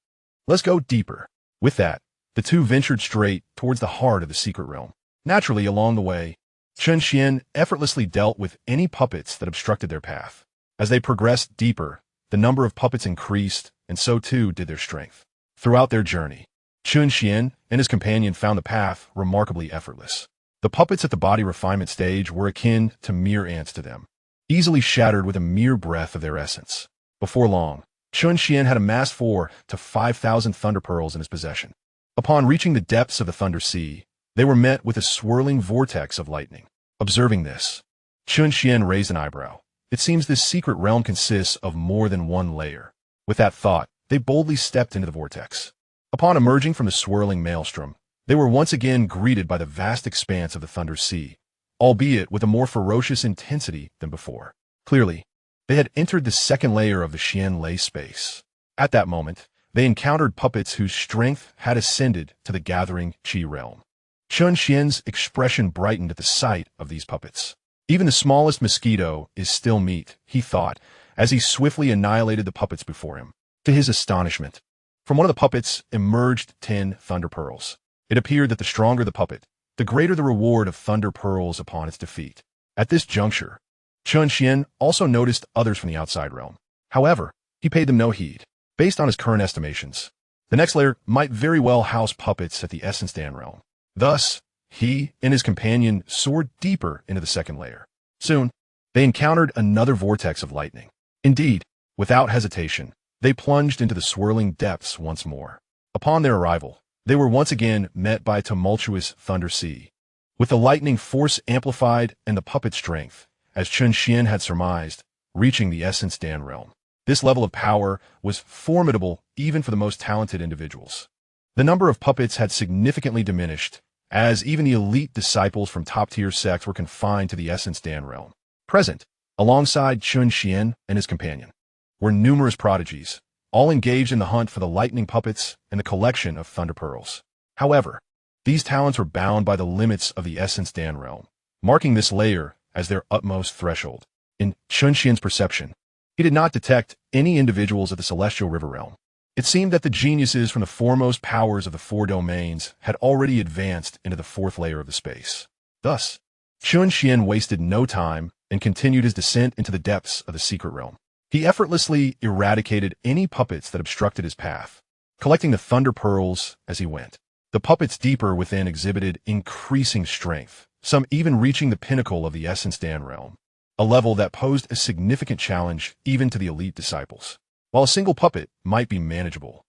Let's go deeper. With that, the two ventured straight towards the heart of the secret realm. Naturally, along the way, Chen Xuan effortlessly dealt with any puppets that obstructed their path. As they progressed deeper, the number of puppets increased, and so too did their strength. Throughout their journey, Chen Xuan and his companion found the path remarkably effortless. The puppets at the body refinement stage were akin to mere ants to them, easily shattered with a mere breath of their essence. Before long, Chen Xuan had amassed 4,000 to 5,000 thunder pearls in his possession. Upon reaching the depths of the Thunder Sea, they were met with a swirling vortex of lightning. Observing this, Chen Xuan raised an eyebrow. It seems this secret realm consists of more than one layer. With that thought, they boldly stepped into the vortex. Upon emerging from the swirling maelstrom, they were once again greeted by the vast expanse of the Thunder Sea, albeit with a more ferocious intensity than before. Clearly, they had entered the second layer of the Xianlei space. At that moment, they encountered puppets whose strength had ascended to the gathering Qi realm. Chen Xuan's expression brightened at the sight of these puppets. Even the smallest mosquito is still meat, he thought, as he swiftly annihilated the puppets before him. To his astonishment, from one of the puppets emerged 10 thunder pearls. It appeared that the stronger the puppet, the greater the reward of thunder pearls upon its defeat. At this juncture, Chen Xuan also noticed others from the outside realm. However, he paid them no heed. Based on his current estimations, the next layer might very well house puppets at the Essence Dan realm. Thus, he and his companion soared deeper into the second layer. Soon, they encountered another vortex of lightning. Indeed, without hesitation, they plunged into the swirling depths once more. Upon their arrival, they were once again met by a tumultuous thunder sea. With the lightning force amplified and the puppet strength, as Chen Xuan had surmised, reaching the Essence Dan realm. This level of power was formidable even for the most talented individuals. The number of puppets had significantly diminished, as even the elite disciples from top-tier sects were confined to the Essence Dan realm. Present, Alongside Chen Xuan and his companion were numerous prodigies, all engaged in the hunt for the lightning puppets and the collection of thunder pearls. However, these talents were bound by the limits of the Essence Dan realm, marking this layer as their utmost threshold. In Chen Xuan's perception, he did not detect any individuals of the Celestial River realm. It seemed that the geniuses from the foremost powers of the four domains had already advanced into the fourth layer of the space. Thus, Chen Xuan wasted no time and continued his descent into the depths of the secret realm. He effortlessly eradicated any puppets that obstructed his path, collecting the thunder pearls as he went. The puppets deeper within exhibited increasing strength, some even reaching the pinnacle of the Essence Dan realm, a level that posed a significant challenge even to the elite disciples. While a single puppet might be manageable,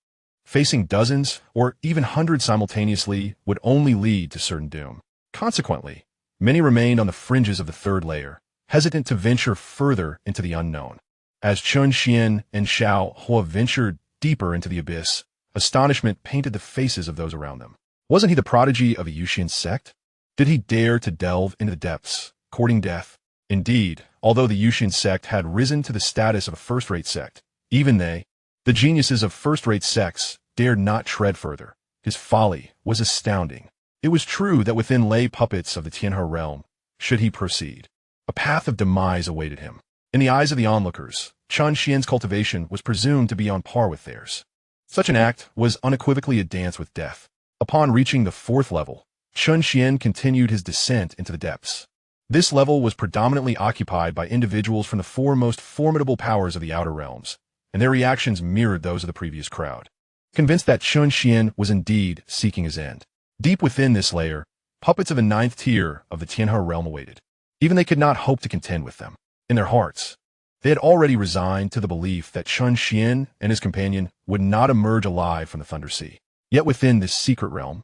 facing dozens or even hundreds simultaneously would only lead to certain doom. Consequently, many remained on the fringes of the third layer, hesitant to venture further into the unknown. As Chen Xuan and Xianxia ventured deeper into the abyss, astonishment painted the faces of those around them. Wasn't he the prodigy of a Yuxian Sect? Did he dare to delve into the depths, courting death? Indeed, although the Yuxian Sect had risen to the status of a first-rate sect, even they, the geniuses of first-rate sects, dared not tread further. His folly was astounding. It was true that within lay puppets of the Tianhe realm, should he proceed, a path of demise awaited him. In the eyes of the onlookers, Chen Xuan's cultivation was presumed to be on par with theirs. Such an act was unequivocally a dance with death. Upon reaching the fourth level, Chen Xuan continued his descent into the depths. This level was predominantly occupied by individuals from the four most formidable powers of the outer realms, and their reactions mirrored those of the previous crowd. Convinced that Chen Xuan was indeed seeking his end, deep within this layer, puppets of the ninth tier of the Tianhe realm awaited. Even they could not hope to contend with them. In their hearts, they had already resigned to the belief that Chen Xuan and his companion would not emerge alive from the Thunder Sea. Yet within this secret realm,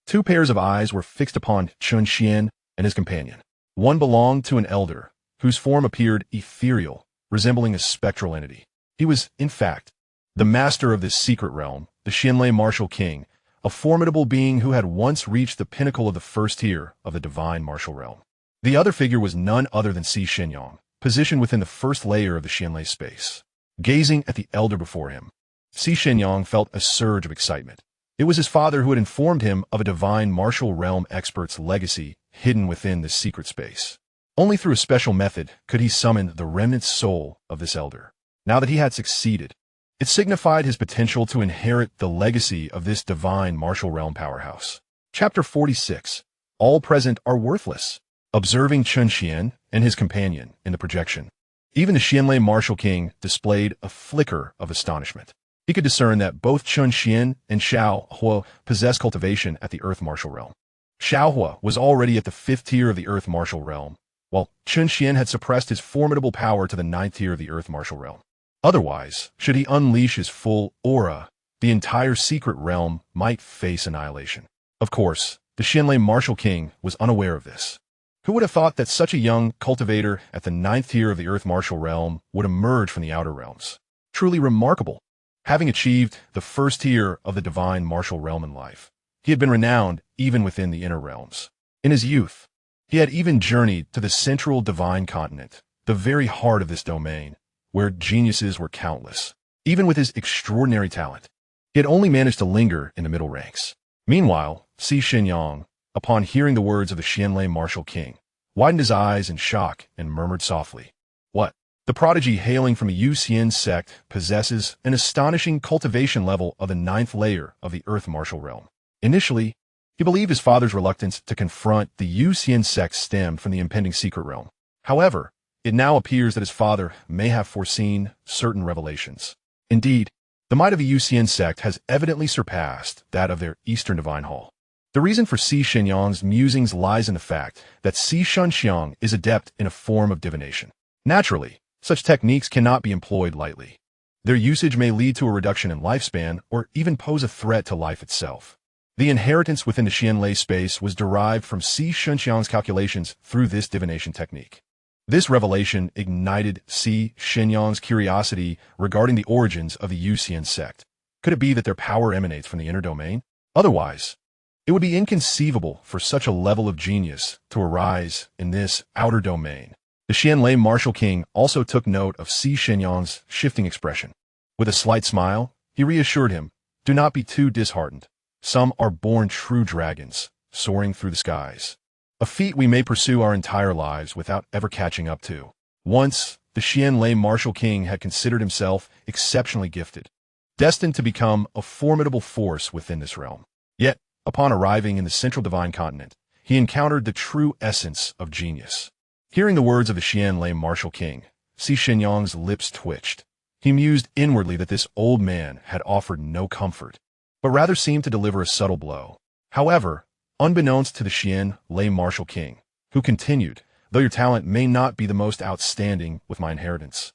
two pairs of eyes were fixed upon Chen Xuan and his companion. One belonged to an elder, whose form appeared ethereal, resembling a spectral entity. He was, in fact, the master of this secret realm, the Xianlei Martial King, a formidable being who had once reached the pinnacle of the first tier of the divine martial realm. The other figure was none other than Xianxia, positioned within the first layer of the Xianlei space. Gazing at the elder before him, Xianxia felt a surge of excitement. It was his father who had informed him of a divine martial realm expert's legacy hidden within this secret space. Only through a special method could he summon the remnant soul of this elder. Now that he had succeeded, it signified his potential to inherit the legacy of this divine martial realm powerhouse. Chapter 46. All present are worthless. Observing Chen Xuan and his companion in the projection, even the Xianlei Martial King displayed a flicker of astonishment. He could discern that both Chen Xuan and Xianxia possessed cultivation at the Earth Martial Realm. Xianxia was already at the 5th tier of the Earth Martial Realm, while Chen Xuan had suppressed his formidable power to the 9th tier of the Earth Martial Realm. Otherwise, should he unleash his full aura, the entire secret realm might face annihilation. Of course, the Xianlei Martial King was unaware of this. Who would have thought that such a young cultivator at the 9th tier of the Earth Martial Realm would emerge from the outer realms? Truly remarkable. Having achieved the first tier of the divine martial realm in life, he had been renowned even within the inner realms. In his youth, he had even journeyed to the central divine continent, the very heart of this domain, where geniuses were countless. Even with his extraordinary talent, he had only managed to linger in the middle ranks. Meanwhile, Xianxia, upon hearing the words of the Xianlei Martial King, widened his eyes in shock and murmured softly, "What? The prodigy hailing from a Yuxian Sect possesses an astonishing cultivation level of the 9th layer of the Earth Martial Realm." Initially, he believed his father's reluctance to confront the Yuxian Sect stemmed from the impending secret realm. However, it now appears that his father may have foreseen certain revelations. Indeed, the might of the Yuxian Sect has evidently surpassed that of their Eastern Divine Hall. The reason for Xianxia's musings lies in the fact that Xianxia is adept in a form of divination. Naturally, such techniques cannot be employed lightly. Their usage may lead to a reduction in lifespan or even pose a threat to life itself. The inheritance within the Xianlei space was derived from Xianxia's calculations through this divination technique. This revelation ignited Xianxia's curiosity regarding the origins of the Yuxian Sect. Could it be that their power emanates from the inner domain? Otherwise, it would be inconceivable for such a level of genius to arise in this outer domain. The Xianlei Martial King also took note of Xianxiang's shifting expression. With a slight smile, he reassured him, "Do not be too disheartened. Some are born true dragons, soaring through the skies. A feat we may pursue our entire lives without ever catching up to." Once, the Xianlei Martial King had considered himself exceptionally gifted, destined to become a formidable force within this realm. Yet, upon arriving in the Central Divine Continent, he encountered the true essence of genius. Hearing the words of the Xianlei Martial King, Xianxiang's lips twitched. He mused inwardly that this old man had offered no comfort, but rather seemed to deliver a subtle blow. However, unbeknownst to the Xianlei Martial King, who continued, "Though your talent may not be the most outstanding with my inheritance,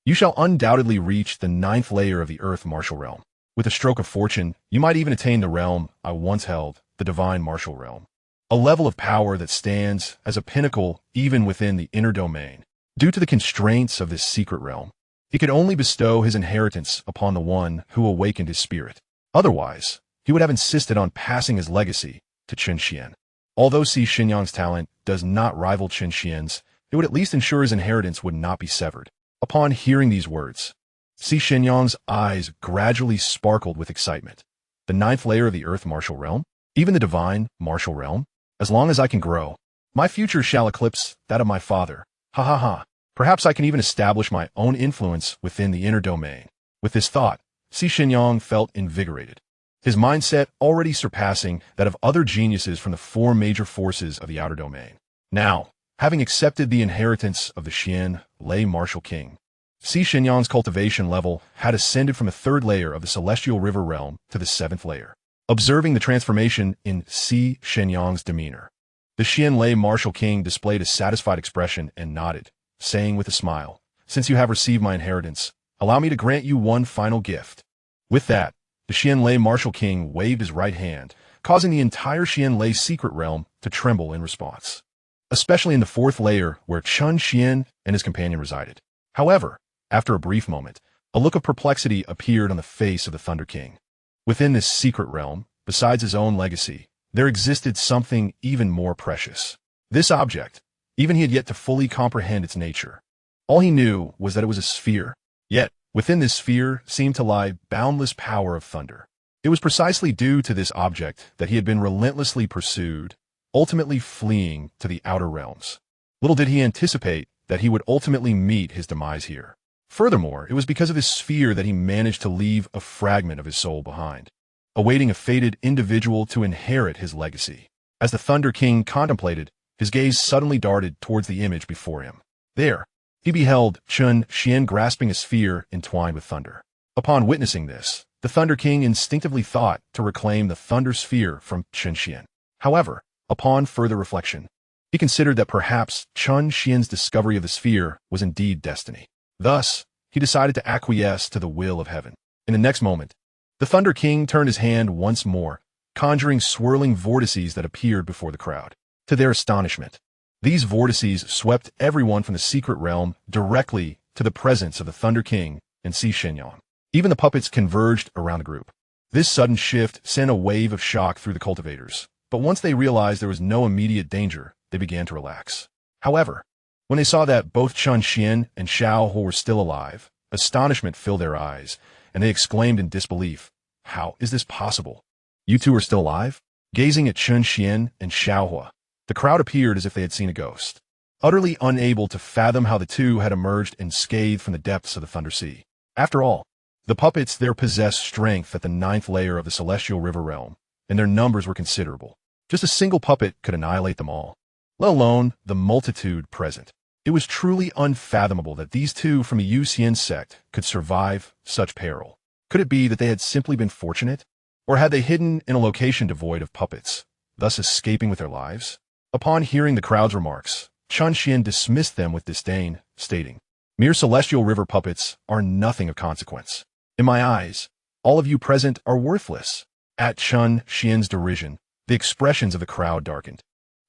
you shall undoubtedly reach the 9th layer of the Earth Martial Realm. With a stroke of fortune, you might even attain the realm I once held, the Divine Martial Realm. A level of power that stands as a pinnacle even within the inner domain. Due to the constraints of this secret realm, he could only bestow his inheritance upon the one who awakened his spirit. Otherwise, he would have insisted on passing his legacy to Chen Xuan. Although Xianxiang's talent does not rival Chen Xuan's, it would at least ensure his inheritance would not be severed." Upon hearing these words, Xianxiang's eyes gradually sparkled with excitement. "The 9th layer of the Earth Martial Realm? Even the Divine Martial Realm? As long as I can grow, my future shall eclipse that of my father. Ha ha ha. Perhaps I can even establish my own influence within the inner domain." With this thought, Xianxiang felt invigorated, his mindset already surpassing that of other geniuses from the 4 major forces of the outer domain. Now, having accepted the inheritance of the Xianlei Martial King, Xianxiang's cultivation level had ascended from the 3rd layer of the Celestial River Realm to the 7th layer. Observing the transformation in Xianxiang's demeanor, the Xianlei Martial King displayed a satisfied expression and nodded, saying with a smile, "Since you have received my inheritance, allow me to grant you one final gift." With that, the Xianlei Martial King waved his right hand, causing the entire Xianlei secret realm to tremble in response, especially in the 4th layer where Chen Xuan and his companion resided. However, after a brief moment, a look of perplexity appeared on the face of the Thunder King. Within this secret realm, besides his own legacy, there existed something even more precious. This object, even he had yet to fully comprehend its nature. All he knew was that it was a sphere. Yet, within this sphere seemed to lie boundless power of thunder. It was precisely due to this object that he had been relentlessly pursued, ultimately fleeing to the outer realms. Little did he anticipate that he would ultimately meet his demise here. Furthermore, it was because of this sphere that he managed to leave a fragment of his soul behind, awaiting a fated individual to inherit his legacy. As the Thunder King contemplated, his gaze suddenly darted towards the image before him. There, he beheld Chen Xuan grasping a sphere entwined with thunder. Upon witnessing this, the Thunder King instinctively thought to reclaim the thunder sphere from Chen Xuan. However, upon further reflection, he considered that perhaps Chen Xuan's discovery of the sphere was indeed destiny. Thus, he decided to acquiesce to the will of heaven. In the next moment, the Thunder King turned his hand once more, conjuring swirling vortices that appeared before the crowd. To their astonishment, these vortices swept everyone from the secret realm directly to the presence of the Thunder King and Xianxiang. Even the puppets converged around the group. This sudden shift sent a wave of shock through the cultivators, but once they realized there was no immediate danger, they began to relax. However, when they saw that both Chen Xuan and Xiaohu were still alive, astonishment filled their eyes, and they exclaimed in disbelief, "How is this possible? You two are still alive?" Gazing at Chen Xuan and Xiaohu, the crowd appeared as if they had seen a ghost, utterly unable to fathom how the two had emerged unscathed from the depths of the Thunder Sea. After all, the puppets there possessed strength at the 9th layer of the Celestial River Realm, and their numbers were considerable. Just a single puppet could annihilate them all, let alone the multitude present. It was truly unfathomable that these two from the Yuxian Sect could survive such peril. Could it be that they had simply been fortunate? Or had they hidden in a location devoid of puppets, thus escaping with their lives? Upon hearing the crowd's remarks, Chen Xuan dismissed them with disdain, stating, "Mere Celestial River puppets are nothing of consequence. In my eyes, all of you present are worthless." At Chen Xuan's derision, the expressions of the crowd darkened,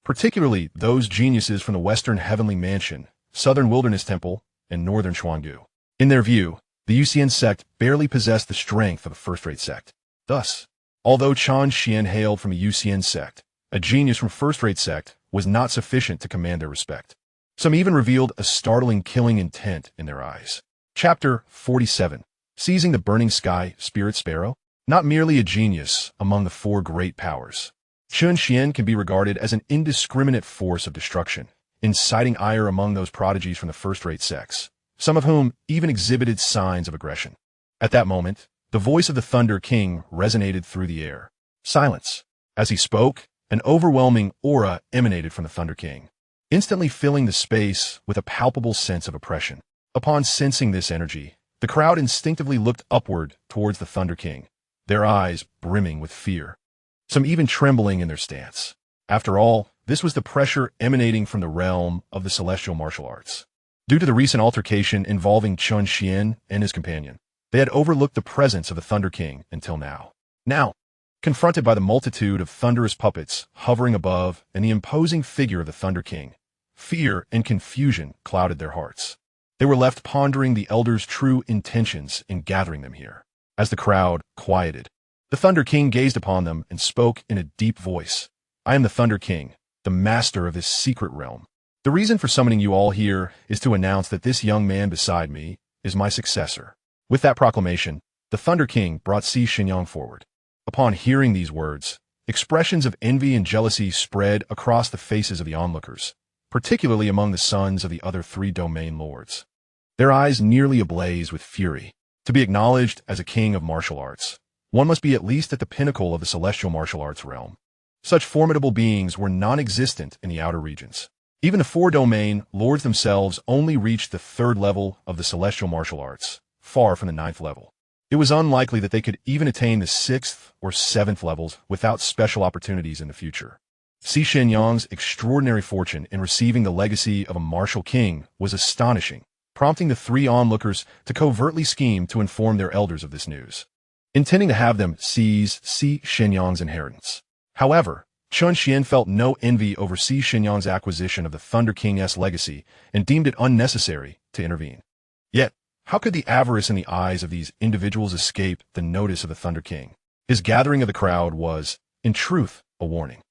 particularly those geniuses from the Western Heavenly Mansion, Southern Wilderness Temple, and Northern Xuangu. In their view, the Yuxian Sect barely possessed the strength of a first-rate sect. Thus, although Chen Xuan hailed from the Yuxian Sect, a genius from first-rate sect was not sufficient to command their respect. Some even revealed a startling killing intent in their eyes. Chapter 47. Seizing the Burning Sky, Spirit Sparrow? Not merely a genius among the four great powers, Chen Xuan can be regarded as an indiscriminate force of destruction, inciting ire among those prodigies from the first-rate sects, some of whom even exhibited signs of aggression. At that moment, the voice of the Thunder King resonated through the air. Silence. As he spoke, an overwhelming aura emanated from the Thunder King, instantly filling the space with a palpable sense of oppression. Upon sensing this energy, the crowd instinctively looked upward towards the Thunder King, their eyes brimming with fear, some even trembling in their stance. After all, this was the pressure emanating from the realm of the celestial martial arts. Due to the recent altercation involving Chen Xuan and his companion, they had overlooked the presence of the Thunder King until now. Now, confronted by the multitude of thunderous puppets hovering above and the imposing figure of the Thunder King, fear and confusion clouded their hearts. They were left pondering the elders' true intentions in gathering them here. As the crowd quieted, the Thunder King gazed upon them and spoke in a deep voice. I am the Thunder King, the master of this secret realm. The reason for summoning you all here is to announce that this young man beside me is my successor. With that proclamation, the Thunder King brought Xianxia forward. Upon hearing these words, expressions of envy and jealousy spread across the faces of the onlookers, particularly among the sons of the other three domain lords. Their eyes nearly ablaze with fury. To be acknowledged as a king of martial arts, one must be at least at the pinnacle of the celestial martial arts realm. Such formidable beings were non-existent in the outer regions. Even the four domain lords themselves only reached the 3rd level of the celestial martial arts, far from the 9th level. It was unlikely that they could even attain the 6th or 7th levels without special opportunities in the future. Xianxia's extraordinary fortune in receiving the legacy of a martial king was astonishing, prompting the three onlookers to covertly scheme to inform their elders of this news, intending to have them seize Xianxia's inheritance. However, Chen Xuan felt no envy over Xianxia's acquisition of the Thunder King's legacy and deemed it unnecessary to intervene. Yet, how could the avarice in the eyes of these individuals escape the notice of the Thunder King? His gathering of the crowd was, in truth, a warning.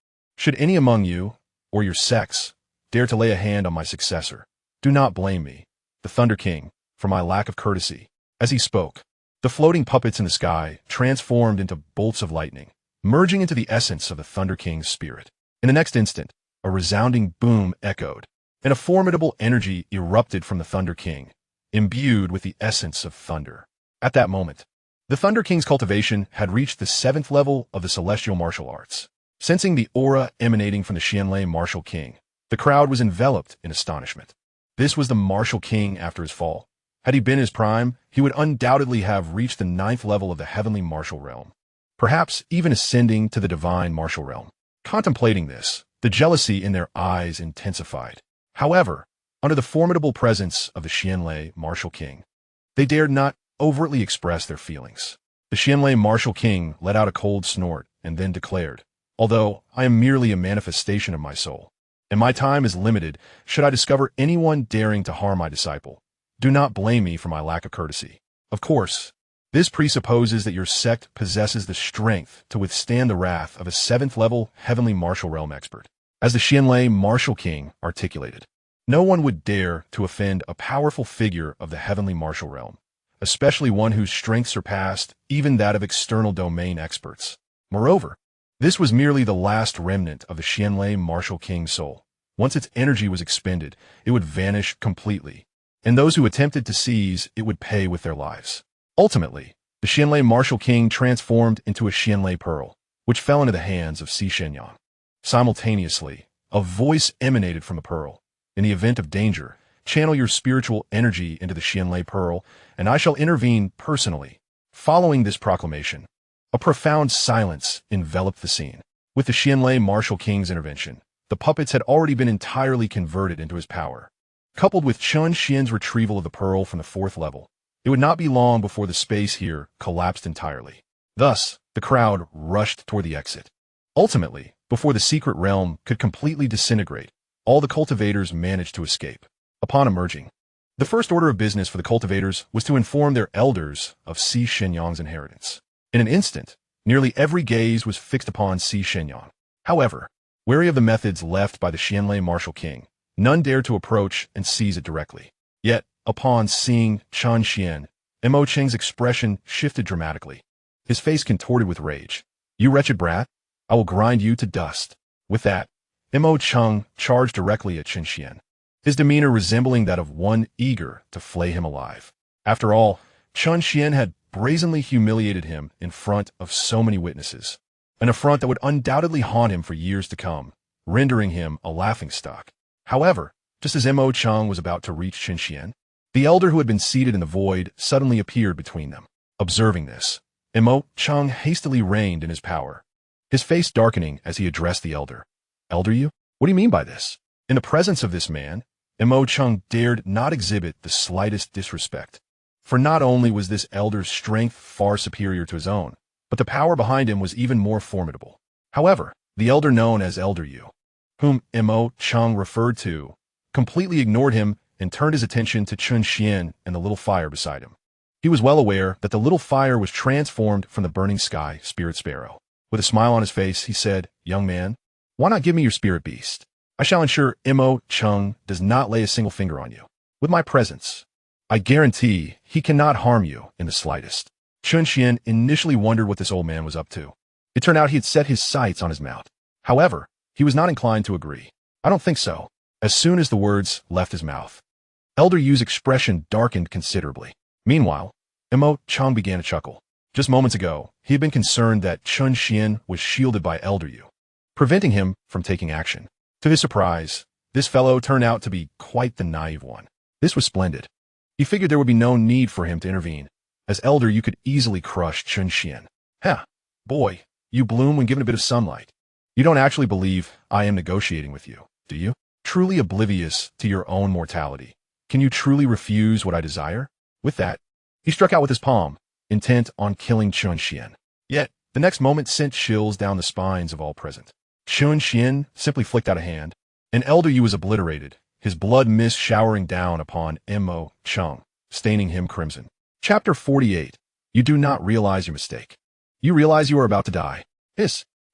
Should any among you, or your sects, dare to lay a hand on my successor, do not blame me, the Thunder King, for my lack of courtesy. As he spoke, the floating puppets in the sky transformed into bolts of lightning, merging into the essence of the Thunder King's spirit. In the next instant, a resounding boom echoed, and a formidable energy erupted from the Thunder King, imbued with the essence of thunder. At that moment, the Thunder King's cultivation had reached the 7th level of the celestial martial arts. Sensing the aura emanating from the Xianxia martial king, the crowd was enveloped in astonishment. This was the martial king after his fall. Had he been his prime, he would undoubtedly have reached the 9th level of the heavenly martial realm, perhaps even ascending to the divine martial realm. Contemplating this, the jealousy in their eyes intensified. However, under the formidable presence of the Xianxia martial king, they dared not overtly express their feelings. The Xianxia martial king let out a cold snort and then declared, although I am merely a manifestation of my soul, and my time is limited, should I discover anyone daring to harm my disciple, do not blame me for my lack of courtesy. Of course, this presupposes that your sect possesses the strength to withstand the wrath of a 7th level heavenly martial realm expert. As the Xianxia martial king articulated, no one would dare to offend a powerful figure of the heavenly martial realm, especially one whose strength surpassed even that of external domain experts. Moreover, this was merely the last remnant of the Xianxia martial king's soul. Once its energy was expended, it would vanish completely, and those who attempted to seize it would pay with their lives. Ultimately, the Xianxia martial king transformed into a Xianxia pearl, which fell into the hands of Xianxia. Simultaneously, a voice emanated from the pearl. In the event of danger, channel your spiritual energy into the Xianxia pearl, and I shall intervene personally. Following this proclamation, a profound silence enveloped the scene. With the Xianxia martial king's intervention, the puppets had already been entirely converted into his power. Coupled with Chen Xuan's retrieval of the pearl from the 4th level, it would not be long before the space here collapsed entirely. Thus, the crowd rushed toward the exit. Ultimately, before the secret realm could completely disintegrate, all the cultivators managed to escape. Upon emerging, the first order of business for the cultivators was to inform their elders of Xianxia's inheritance. In an instant, nearly every gaze was fixed upon Xianxia. However, wary of the methods left by the Xianxia martial king, None dared to approach and seize it directly. Yet, upon seeing Chen Xuan, Mo Cheng's expression shifted dramatically. His face contorted with rage. "You wretched brat, I will grind you to dust." With that, Mo Cheng charged directly at Chen Xuan, his demeanor resembling that of one eager to flay him alive. After all, Chen Xuan had brazenly humiliated him in front of so many witnesses, an affront that would undoubtedly haunt him for years to come, rendering him a laughingstock. However, just as Mo Cheng was about to reach Chen Xuan, the elder who had been seated in the void suddenly appeared between them. Observing this, Mo Cheng hastily reined in his power, his face darkening as he addressed the elder. "Elder you? What do you mean by this?" In the presence of this man, Mo Cheng dared not exhibit the slightest disrespect. For not only was this elder's strength far superior to his own, but the power behind him was even more formidable. However, the elder known as Elder Yu, whom Mo Cheng referred to, completely ignored him and turned his attention to Chen Xuan and the little fire beside him. He was well aware that the little fire was transformed from the burning sky spirit sparrow. With a smile on his face, he said, "Young man, why not give me your spirit beast? I shall ensure Mo Cheng does not lay a single finger on you. With my presence, I guarantee he cannot harm you in the slightest." Chen Xuan initially wondered what this old man was up to. It turned out he had set his sights on his mouth. However, he was not inclined to agree. "I don't think so." As soon as the words left his mouth, Elder Yu's expression darkened considerably. Meanwhile, Mo Cheng began to chuckle. Just moments ago, he had been concerned that Chen Xuan was shielded by Elder Yu, preventing him from taking action. To his surprise, this fellow turned out to be quite the naive one. This was splendid. He figured there would be no need for him to intervene, as Elder Yu could easily crush Chen Xuan. "Huh, boy, you bloom when given a bit of sunlight. You don't actually believe I am negotiating with you, do you? Truly oblivious to your own mortality. Can you truly refuse what I desire?" With that, he struck out with his palm, intent on killing Chen Xuan. Yet, the next moment sent chills down the spines of all present. Chen Xuan simply flicked out a hand, and Elder Yu was obliterated, his blood mist showering down upon Mo Cheng, staining him crimson. Chapter 48. You do not realize your mistake. You realize you are about to die.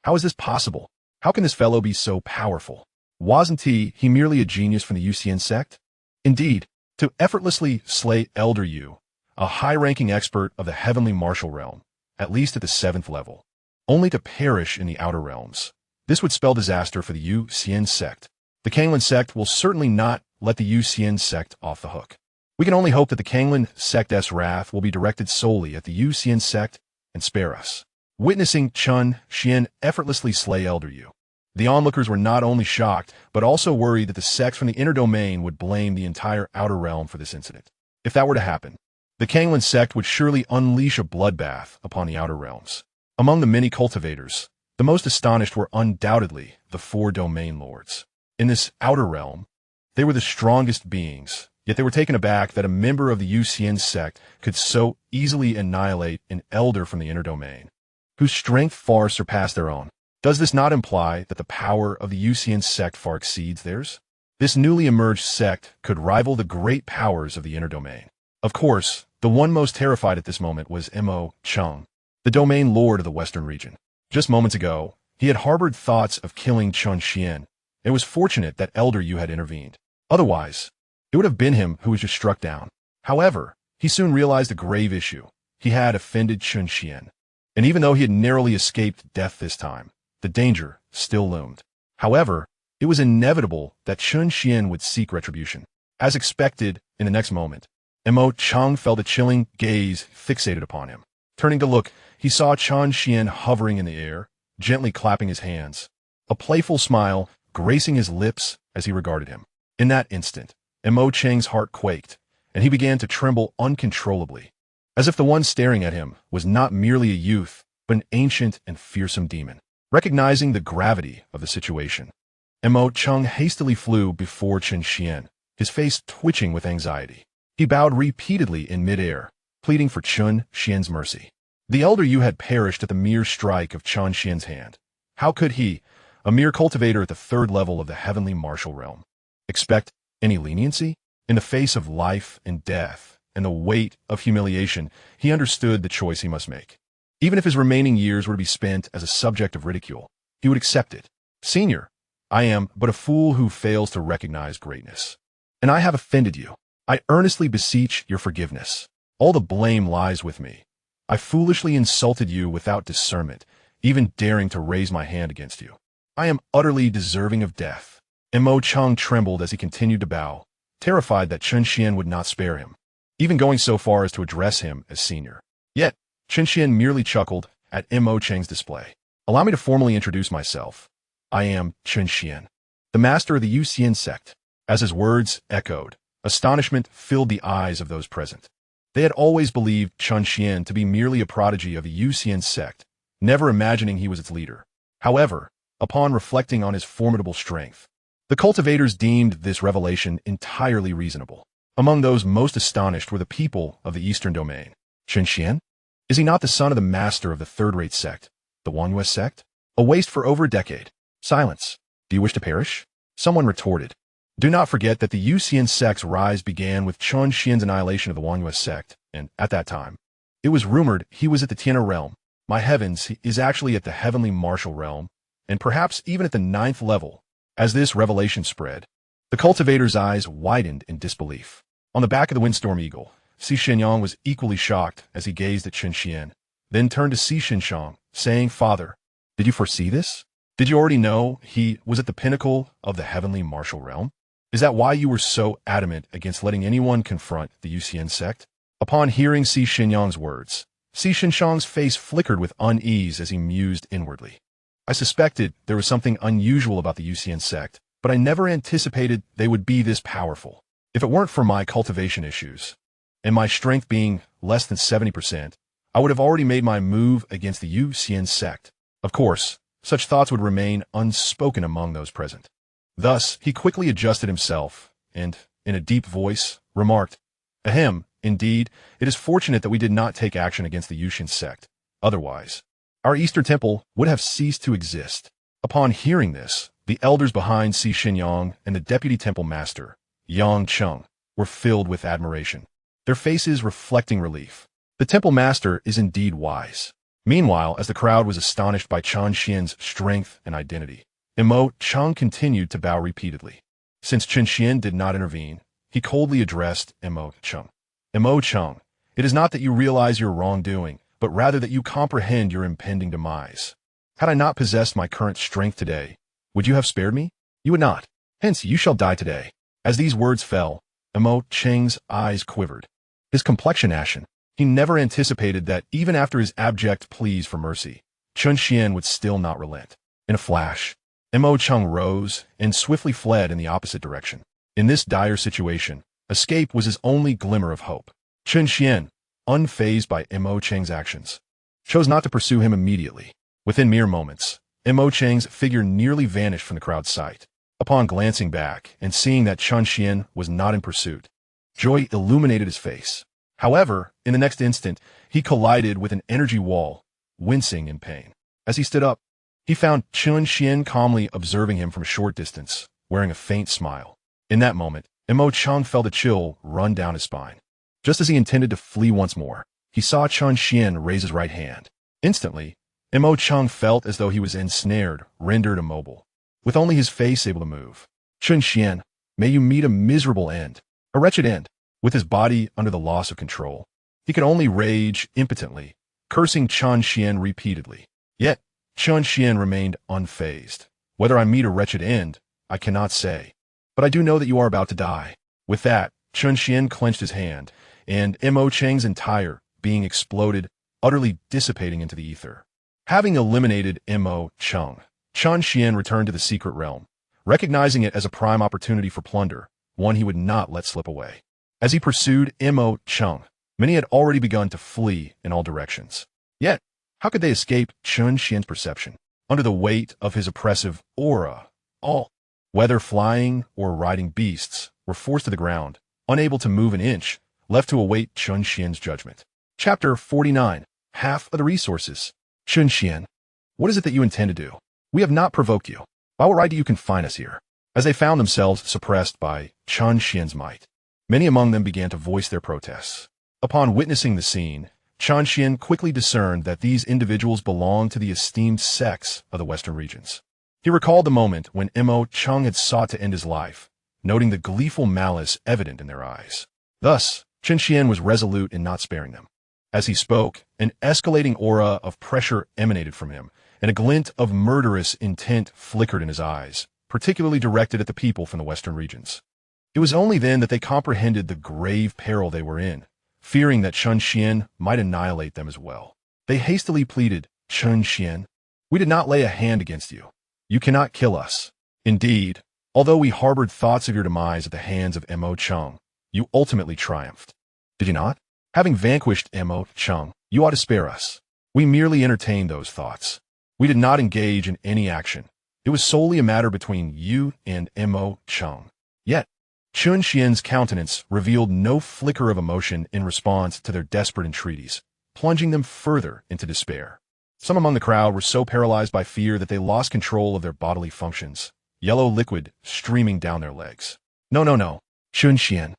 How is this possible? How can this fellow be so powerful? Wasn't he merely a genius from the Yuxian Sect? Indeed, to effortlessly slay Elder Yu, a high-ranking expert of the heavenly martial realm, at least at the 7th level, only to perish in the outer realms. This would spell disaster for the Yuxian Sect. The Kanglan Sect will certainly not let the Yuxian Sect off the hook. We can only hope that the Kanglan Sect's wrath will be directed solely at the Yuxian Sect and spare us. Witnessing Chen Xuan effortlessly slay Elder Yu, the onlookers were not only shocked, but also worried that the sects from the inner domain would blame the entire outer realm for this incident. If that were to happen, the Kanglan Sect would surely unleash a bloodbath upon the outer realms. Among the many cultivators, the most astonished were undoubtedly the 4 domain lords. In this outer realm, they were the strongest beings, yet they were taken aback that a member of the Yuxian Sect could so easily annihilate an elder from the inner domain, whose strength far surpassed their own. Does this not imply that the power of the Yuxian Sect far exceeds theirs? This newly emerged sect could rival the great powers of the inner domain. Of course, the one most terrified at this moment was Mo Cheng, the domain lord of the western region. Just moments ago, he had harbored thoughts of killing Chen Xuan. It was fortunate that Elder Yu had intervened. Otherwise, it would have been him who was just struck down. However, he soon realized a grave issue. He had offended Chen Xuan. And even though he had narrowly escaped death this time, the danger still loomed. However, it was inevitable that Chen Xuan would seek retribution. As expected, in the next moment, Mo Cheng felt a chilling gaze fixated upon him. Turning to look, he saw Chen Xuan hovering in the air, gently clapping his hands, a playful smile gracing his lips as he regarded him. In that instant, Mo Cheng's heart quaked, and he began to tremble uncontrollably, as if the one staring at him was not merely a youth, but an ancient and fearsome demon. Recognizing the gravity of the situation, Mo Cheng hastily flew before Chen Xuan, his face twitching with anxiety. He bowed repeatedly in midair, pleading for Chen Xuan's mercy. The Elder Yu had perished at the mere strike of Chen Xuan's hand. How could he, a mere cultivator at the 3rd level of the heavenly martial realm, expect any leniency? In the face of life and death and the weight of humiliation, he understood the choice he must make. Even if his remaining years were to be spent as a subject of ridicule, he would accept it. "Senior, I am but a fool who fails to recognize greatness. And I have offended you. I earnestly beseech your forgiveness. All the blame lies with me. I foolishly insulted you without discernment, even daring to raise my hand against you. I am utterly deserving of death. And Mo Chang trembled as he continued to bow, terrified that Chen Xuan would not spare him, even going so far as to address him as senior. Yet, Chen Xuan merely chuckled at Mo Chang's display. Allow me to formally introduce myself. I am Chen Xuan, the master of the Yuxian Sect. As his words echoed, astonishment filled the eyes of those present. They had always believed Chen Xuan to be merely a prodigy of the Yuxian Sect, never imagining he was its leader. However, upon reflecting on his formidable strength, the cultivators deemed this revelation entirely reasonable. Among those most astonished were the people of the Eastern Domain. Chen Xuan? Is he not the son of the master of the third-rate sect, the Yuxian Sect? A waste for over a decade. Silence. Do you wish to perish? Someone retorted. Do not forget that the Yuxian Sect's rise began with Chen Xuan's annihilation of the Yuxian Sect, and at that time, it was rumored he was at the Tian'er realm. My heavens, he is actually at the heavenly martial realm, and perhaps even at the 9th level. As this revelation spread, the cultivator's eyes widened in disbelief. On the back of the windstorm eagle, Xianxia was equally shocked as he gazed at Chen Xuan, then turned to Xianxia, saying, Father, did you foresee this? Did you already know he was at the pinnacle of the heavenly martial realm? Is that why you were so adamant against letting anyone confront the Yuxian Sect? Upon hearing Xianxia's words, Xianxia's face flickered with unease as he mused inwardly. I suspected there was something unusual about the Yuxian Sect, but I never anticipated they would be this powerful. If it weren't for my cultivation issues, and my strength being less than 70%, I would have already made my move against the Yuxian Sect. Of course, such thoughts would remain unspoken among those present. Thus, he quickly adjusted himself, and, in a deep voice, remarked, Ahem, indeed, it is fortunate that we did not take action against the Yuxian Sect. Otherwise, our Eastern Temple would have ceased to exist. Upon hearing this, the elders behind Xianxia and the deputy temple master, Yang Cheng, were filled with admiration, their faces reflecting relief. The temple master is indeed wise. Meanwhile, as the crowd was astonished by Chen Xuan's strength and identity, Mo Chang continued to bow repeatedly. Since Chen Xuan did not intervene, he coldly addressed Mo Chang. Mo Chang, it is not that you realize your wrongdoing, but rather that you comprehend your impending demise. Had I not possessed my current strength today, would you have spared me? You would not. Hence, you shall die today. As these words fell, Mo Chang's eyes quivered, his complexion ashen. He never anticipated that even after his abject pleas for mercy, Chen Xuan would still not relent. In a flash, Mo Chang rose and swiftly fled in the opposite direction. In this dire situation, escape was his only glimmer of hope. Chen Xuan, unfazed by Mo Chang's actions, chose not to pursue him immediately. Within mere moments, Mo Chang's figure nearly vanished from the crowd's sight. Upon glancing back and seeing that Chen Xuan was not in pursuit, joy illuminated his face. However, in the next instant, he collided with an energy wall, wincing in pain. As he stood up, he found Chen Xuan calmly observing him from a short distance, wearing a faint smile. In that moment, Mo Chang felt a chill run down his spine. Just as he intended to flee once more, he saw Chen Xuan raise his right hand. Instantly, Mo Chang felt as though he was ensnared, rendered immobile, with only his face able to move. Chen Xuan, may you meet a miserable end, a wretched end. With his body under the loss of control, he could only rage impotently, cursing Chen Xuan repeatedly. Yet, Chen Xuan remained unfazed. Whether I meet a wretched end, I cannot say, but I do know that you are about to die. With that, Chen Xuan clenched his hand, and Mo Chang's entire being exploded, utterly dissipating into the ether. Having eliminated Mo Chang, Chen Xuan returned to the secret realm, recognizing it as a prime opportunity for plunder, one he would not let slip away. As he pursued Mo Chang, many had already begun to flee in all directions. Yet, how could they escape Chen Xuan's perception? Under the weight of his oppressive aura, all, whether flying or riding beasts, were forced to the ground, unable to move an inch, left to await Chen Xuan's judgment. Chapter 49. Half of the resources. Chen Xuan, what is it that you intend to do? We have not provoked you. By what right do you confine us here? As they found themselves suppressed by Chen Xuan's might, many among them began to voice their protests. Upon witnessing the scene, Chen Xuan quickly discerned that these individuals belonged to the esteemed sects of the western regions. He recalled the moment when Mo Chung had sought to end his life, noting the gleeful malice evident in their eyes. Thus, Chen Xuan was resolute in not sparing them. As he spoke, an escalating aura of pressure emanated from him, and a glint of murderous intent flickered in his eyes, particularly directed at the people from the western regions. It was only then that they comprehended the grave peril they were in, fearing that Chen Xuan might annihilate them as well. They hastily pleaded, "Chen Xuan, we did not lay a hand against you. You cannot kill us. Indeed, although we harbored thoughts of your demise at the hands of Mo Chung, you ultimately triumphed. Did you not? Having vanquished Mo Chung, you ought to spare us. We merely entertained those thoughts. We did not engage in any action. It was solely a matter between you and Mo Chung." Yet, Chen Xuan's countenance revealed no flicker of emotion in response to their desperate entreaties, plunging them further into despair. Some among the crowd were so paralyzed by fear that they lost control of their bodily functions, yellow liquid streaming down their legs. No, no, no, Chen Xuan.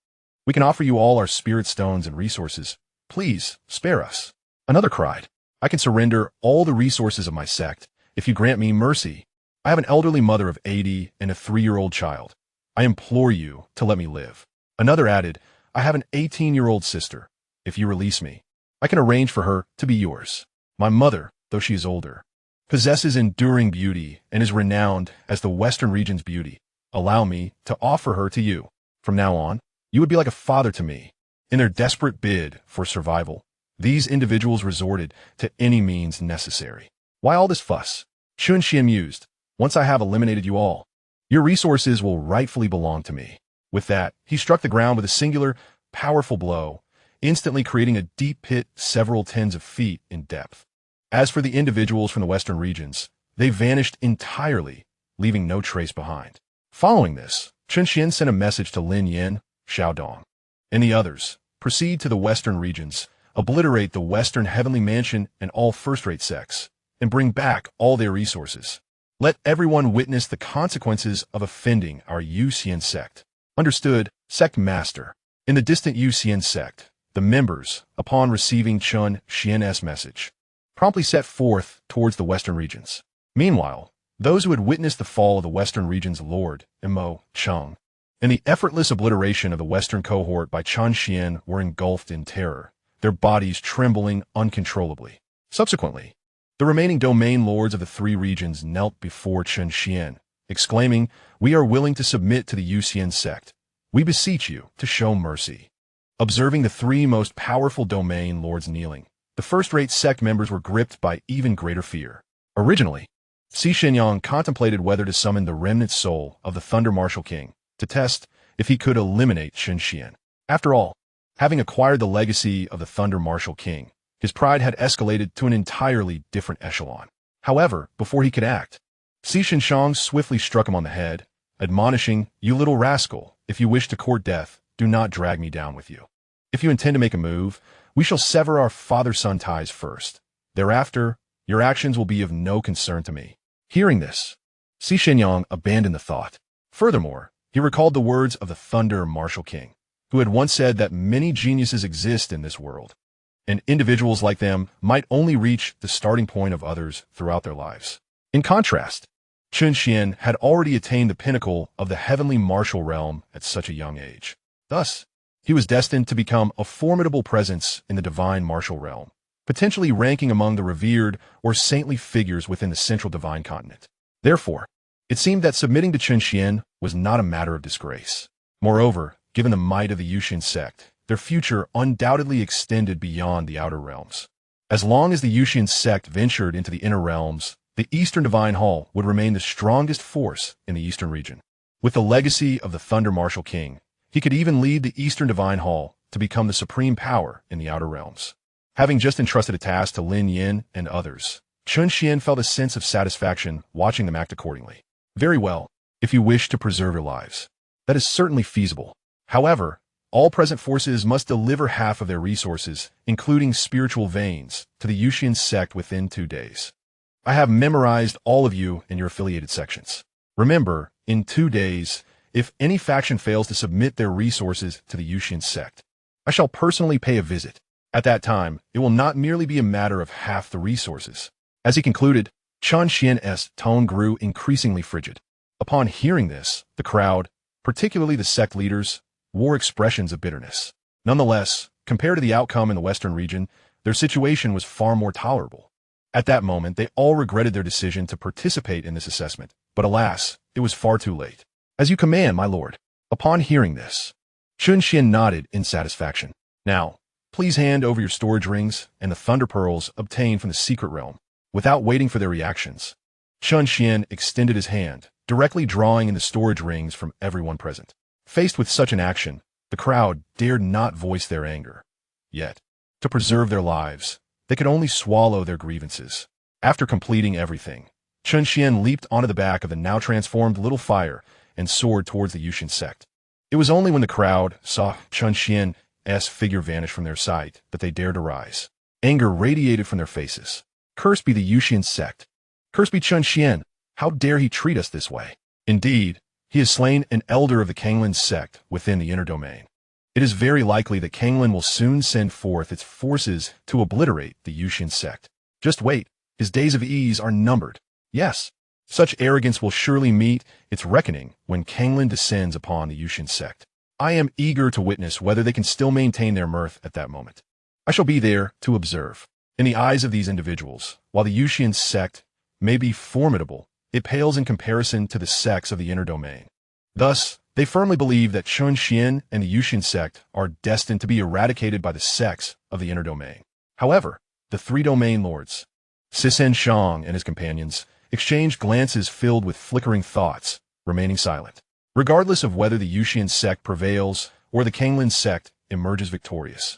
We can offer you all our spirit stones and resources. Please, spare us. Another cried, I can surrender all the resources of my sect if you grant me mercy. I have an elderly mother of 80 and a 3-year-old child. I implore you to let me live. Another added, I have an 18-year-old sister. If you release me, I can arrange for her to be yours. My mother, though she is older, possesses enduring beauty and is renowned as the Western region's beauty. Allow me to offer her to you. From now on, you would be like a father to me. In their desperate bid for survival, these individuals resorted to any means necessary. Why all this fuss? Chen Xuan mused. Once I have eliminated you all, your resources will rightfully belong to me. With that, he struck the ground with a singular, powerful blow, instantly creating a deep pit several tens of feet in depth. As for the individuals from the western regions, they vanished entirely, leaving no trace behind. Following this, Chen Xuan sent a message to Lin Yin, Xiaodong, and the others. Proceed to the western regions, obliterate the western heavenly mansion and all first-rate sects, and bring back all their resources. Let everyone witness the consequences of offending our Yuxian Sect. Understood, Sect Master. In the distant Yuxian Sect, the members, upon receiving Chen Xuan's message, promptly set forth towards the western regions. Meanwhile, those who had witnessed the fall of the western region's lord, Mo Chung, and the effortless obliteration of the western cohort by Chen Xuan were engulfed in terror, their bodies trembling uncontrollably. Subsequently, the remaining domain lords of the 3 regions knelt before Chen Xuan, exclaiming, We are willing to submit to the Yuxian Sect. We beseech you to show mercy. Observing the 3 most powerful domain lords kneeling, the first-rate sect members were gripped by even greater fear. Originally, Xianxia contemplated whether to summon the remnant soul of the Thunder Martial King to test if he could eliminate Chen Xuan. After all, having acquired the legacy of the Thunder Martial King, his pride had escalated to an entirely different echelon. However, before he could act, Xianxia swiftly struck him on the head, admonishing, You little rascal, if you wish to court death, do not drag me down with you. If you intend to make a move, we shall sever our father-son ties first. Thereafter, your actions will be of no concern to me. Hearing this, Xianxia abandoned the thought. Furthermore, he recalled the words of the Thunder Martial King, who had once said that many geniuses exist in this world, and individuals like them might only reach the starting point of others throughout their lives. In contrast, Chen Xuan had already attained the pinnacle of the heavenly martial realm at such a young age. Thus, he was destined to become a formidable presence in the divine martial realm, potentially ranking among the revered or saintly figures within the central divine continent. Therefore, it seemed that submitting to Chen Xuan was not a matter of disgrace. Moreover, given the might of the Yuxian Sect, their future undoubtedly extended beyond the outer realms. As long as the Yuxian Sect ventured into the inner realms, the Eastern Divine Hall would remain the strongest force in the Eastern region. With the legacy of the Thunder Martial King, he could even lead the Eastern Divine Hall to become the supreme power in the outer realms. Having just entrusted a task to Lin Yin and others, Chen Xuan felt a sense of satisfaction watching them act accordingly. Very well, if you wish to preserve your lives. That is certainly feasible. However, all present forces must deliver half of their resources, including spiritual veins, to the Yuxian Sect within 2 days. I have memorized all of you in your affiliated sections. Remember, in 2 days, if any faction fails to submit their resources to the Yuxian Sect, I shall personally pay a visit. At that time, it will not merely be a matter of half the resources. As he concluded, Chen Xuan's tone grew increasingly frigid. Upon hearing this, the crowd, particularly the sect leaders, wore expressions of bitterness. Nonetheless, compared to the outcome in the Western region, their situation was far more tolerable. At that moment, they all regretted their decision to participate in this assessment, but alas, it was far too late. As you command, my lord. Upon hearing this, Chen Xuan nodded in satisfaction. Now, please hand over your storage rings and the thunder pearls obtained from the secret realm. Without waiting for their reactions, Chen Xuan extended his hand, directly drawing in the storage rings from everyone present. Faced with such an action, the crowd dared not voice their anger. Yet, to preserve their lives, they could only swallow their grievances. After completing everything, Chen Xuan leaped onto the back of the now transformed little fire and soared towards the Yuxian Sect. It was only when the crowd saw Chen Xuan's figure vanish from their sight that they dared to rise. Anger radiated from their faces. Cursed be the Yuxian Sect. Cursed be Chen Xuan. How dare he treat us this way? Indeed, he has slain an elder of the Kanglin sect within the inner domain. It is very likely that Kanglin will soon send forth its forces to obliterate the Yuxian Sect. Just wait, his days of ease are numbered. Yes, such arrogance will surely meet its reckoning when Kanglin descends upon the Yuxian Sect. I am eager to witness whether they can still maintain their mirth at that moment. I shall be there to observe. In the eyes of these individuals, while the Yuxian Sect may be formidable, it pales in comparison to the sects of the inner domain. Thus, they firmly believe that Chen Xuan and the Yuxian Sect are destined to be eradicated by the sects of the inner domain. However, the three domain lords, Xianxia and his companions, exchanged glances filled with flickering thoughts, remaining silent. Regardless of whether the Yuxian Sect prevails or the Kanglin Sect emerges victorious,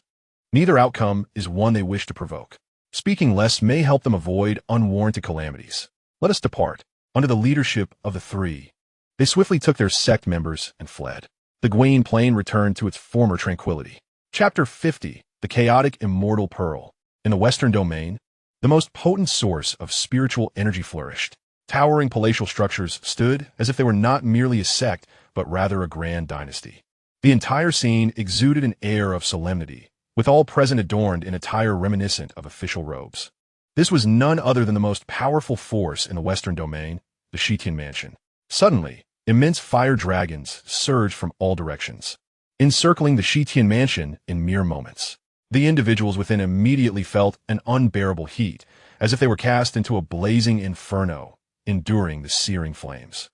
neither outcome is one they wish to provoke. Speaking less may help them avoid unwarranted calamities. Let us depart. Under the leadership of the three, they swiftly took their sect members and fled. The Guane Plain returned to its former tranquility. Chapter 50. The Chaotic Immortal Pearl. In the Western domain, the most potent source of spiritual energy flourished. Towering palatial structures stood as if they were not merely a sect, but rather a grand dynasty. The entire scene exuded an air of solemnity, with all present adorned in attire reminiscent of official robes. This was none other than the most powerful force in the Western domain, the Xianxia Mansion. Suddenly, immense fire dragons surged from all directions, encircling the Xianxia Mansion in mere moments. The individuals within immediately felt an unbearable heat, as if they were cast into a blazing inferno, enduring the searing flames.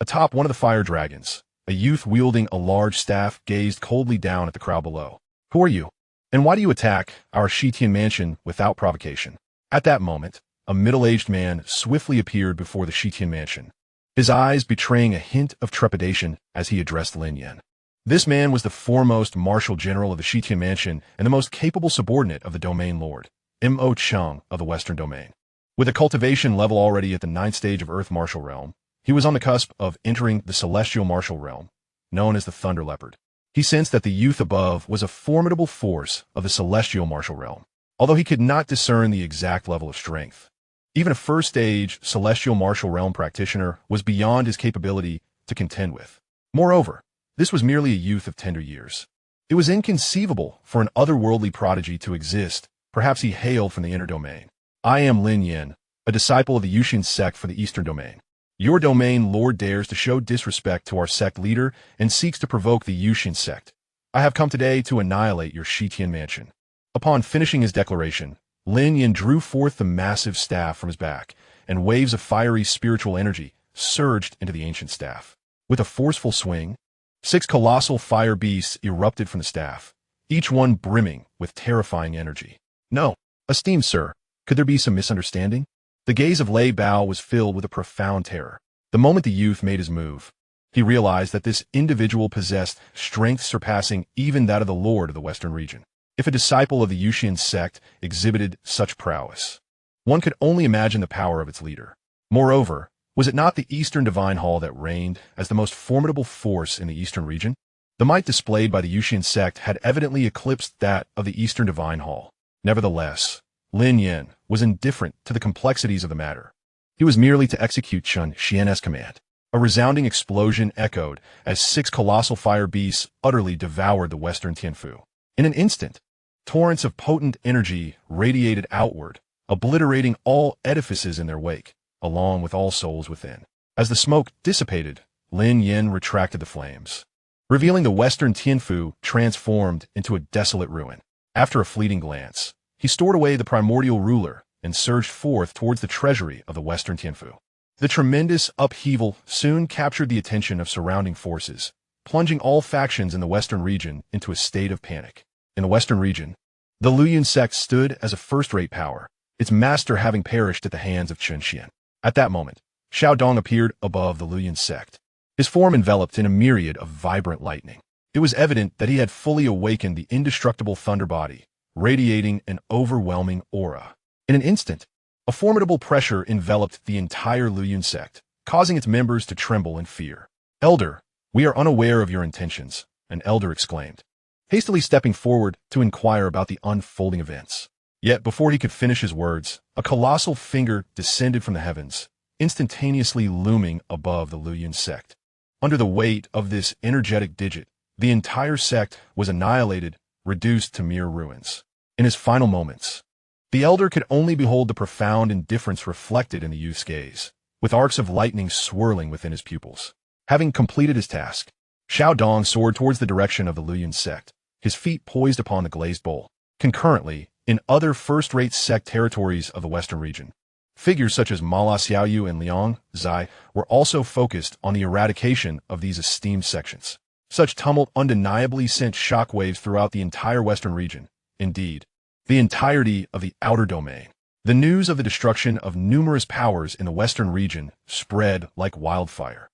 Atop one of the fire dragons, a youth wielding a large staff gazed coldly down at the crowd below. Who are you? And why do you attack our Xianxia Mansion without provocation? At that moment, a middle-aged man swiftly appeared before the Xianxia Mansion, his eyes betraying a hint of trepidation as he addressed Lin Yan. This man was the foremost marshal general of the Xianxia Mansion and the most capable subordinate of the domain lord, Mo Cheng of the Western domain. With a cultivation level already at the 9th stage of Earth Martial Realm, he was on the cusp of entering the Celestial Martial Realm, known as the Thunder Leopard. He sensed that the youth above was a formidable force of the Celestial Martial Realm, although he could not discern the exact level of strength. Even a first-stage Celestial Martial Realm practitioner was beyond his capability to contend with. Moreover, this was merely a youth of tender years. It was inconceivable for an otherworldly prodigy to exist. Perhaps he hailed from the inner domain. I am Lin Yan, a disciple of the Yuxian Sect for the Eastern domain. Your domain lord dares to show disrespect to our sect leader and seeks to provoke the Yuxian Sect. I have come today to annihilate your Xianxia Mansion. Upon finishing his declaration, Lin Yan drew forth the massive staff from his back, and waves of fiery spiritual energy surged into the ancient staff. With a forceful swing, 6 colossal fire beasts erupted from the staff, each one brimming with terrifying energy. No, esteemed sir, could there be some misunderstanding? The gaze of Lei Bao was filled with a profound terror. The moment the youth made his move, he realized that this individual possessed strength surpassing even that of the lord of the Western region. If a disciple of the Yuxian Sect exhibited such prowess, one could only imagine the power of its leader. Moreover, was it not the Eastern Divine Hall that reigned as the most formidable force in the Eastern region? The might displayed by the Yuxian Sect had evidently eclipsed that of the Eastern Divine Hall. Nevertheless, Lin Yan was indifferent to the complexities of the matter. He was merely to execute Chen Xuan's command. A resounding explosion echoed as 6 colossal fire beasts utterly devoured the Western Tianfu. In an instant, torrents of potent energy radiated outward, obliterating all edifices in their wake. along with all souls within. As the smoke dissipated, Lin Yin retracted the flames, revealing the Western Tianfu transformed into a desolate ruin. After a fleeting glance, he stored away the primordial ruler and surged forth towards the treasury of the Western Tianfu. The tremendous upheaval soon captured the attention of surrounding forces, plunging all factions in the Western region into a state of panic. In the Western region, the Yuxian Sect stood as a first-rate power, its master having perished at the hands of Chen Xuan. At that moment, Xiao Dong appeared above the Yuxian Sect, his form enveloped in a myriad of vibrant lightning. It was evident that he had fully awakened the indestructible thunder body, radiating an overwhelming aura. In an instant, a formidable pressure enveloped the entire Yuxian Sect, causing its members to tremble in fear. "Elder, we are unaware of your intentions," an elder exclaimed, hastily stepping forward to inquire about the unfolding events. Yet before he could finish his words, a colossal finger descended from the heavens, instantaneously looming above the Yuxian Sect. Under the weight of this energetic digit, the entire sect was annihilated, reduced to mere ruins. In his final moments, the elder could only behold the profound indifference reflected in the youth's gaze, with arcs of lightning swirling within his pupils. Having completed his task, Xiao Dong soared towards the direction of the Yuxian Sect, his feet poised upon the glazed bowl. Concurrently, in other first-rate sect territories of the Western region, figures such as Mala Xiaoyu and Liang Zai were also focused on the eradication of these esteemed sections. Such tumult undeniably sent shockwaves throughout the entire Western region, indeed, the entirety of the outer domain. The news of the destruction of numerous powers in the Western region spread like wildfire,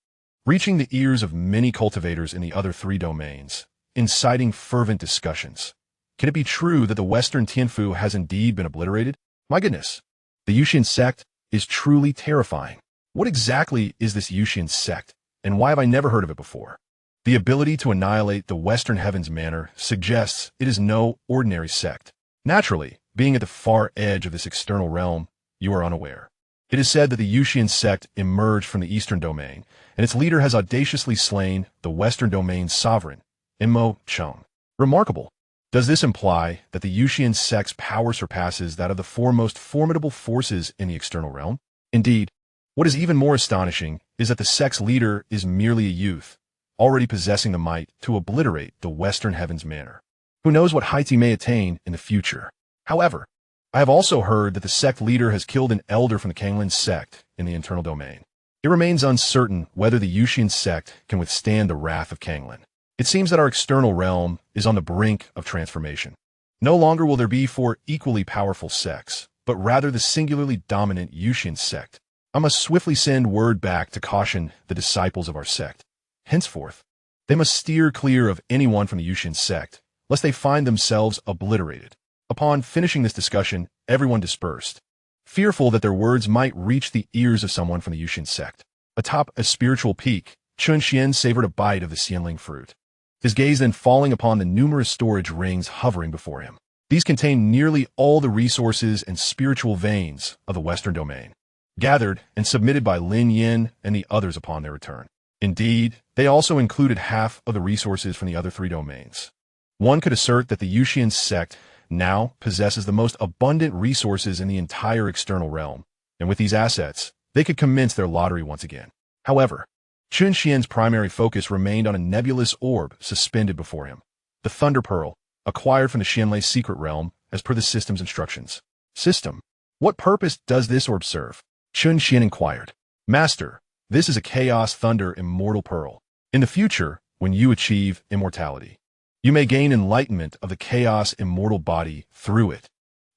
reaching the ears of many cultivators in the other three domains, inciting fervent discussions. Can it be true that the Western Tianfu has indeed been obliterated? My goodness, the Yuxian Sect is truly terrifying. What exactly is this Yuxian Sect, and why have I never heard of it before? The ability to annihilate the Western Heavens manner suggests it is no ordinary sect. Naturally, being at the far edge of this external realm, you are unaware. It is said that the Yuxian Sect emerged from the Eastern Domain, and its leader has audaciously slain the Western Domain's sovereign, Immo Cheng. Remarkable. Does this imply that the Yuxian Sect's power surpasses that of the four most formidable forces in the external realm? Indeed, what is even more astonishing is that the sect's leader is merely a youth, already possessing the might to obliterate the Western Heavens manner. Who knows what heights he may attain in the future? However, I have also heard that the sect leader has killed an elder from the Kanglin sect in the internal domain. It remains uncertain whether the Yuxian Sect can withstand the wrath of Kanglin. It seems that our external realm is on the brink of transformation. No longer will there be four equally powerful sects, but rather the singularly dominant Yuxian Sect. I must swiftly send word back to caution the disciples of our sect. Henceforth, they must steer clear of anyone from the Yuxian Sect, lest they find themselves obliterated. Upon finishing this discussion, everyone dispersed, fearful that their words might reach the ears of someone from the Yuxian Sect. Atop a spiritual peak, Chen Xuan savored a bite of the xianling fruit, his gaze then falling upon the numerous storage rings hovering before him. These contain nearly all the resources and spiritual veins of the Western Domain, gathered and submitted by Lin Yin and the others upon their return. Indeed, they also included half of the resources from the other three domains. One could assert that the Yuxian Sect now possesses the most abundant resources in the entire external realm, and with these assets, they could commence their lottery once again. However, Chen Xuan's primary focus remained on a nebulous orb suspended before him, the Thunder Pearl, acquired from the Xianlei secret realm as per the system's instructions. System, what purpose does this orb serve? Chen Xuan inquired. Master, this is a Chaos Thunder Immortal Pearl. In the future, when you achieve immortality, you may gain enlightenment of the Chaos Immortal Body through it.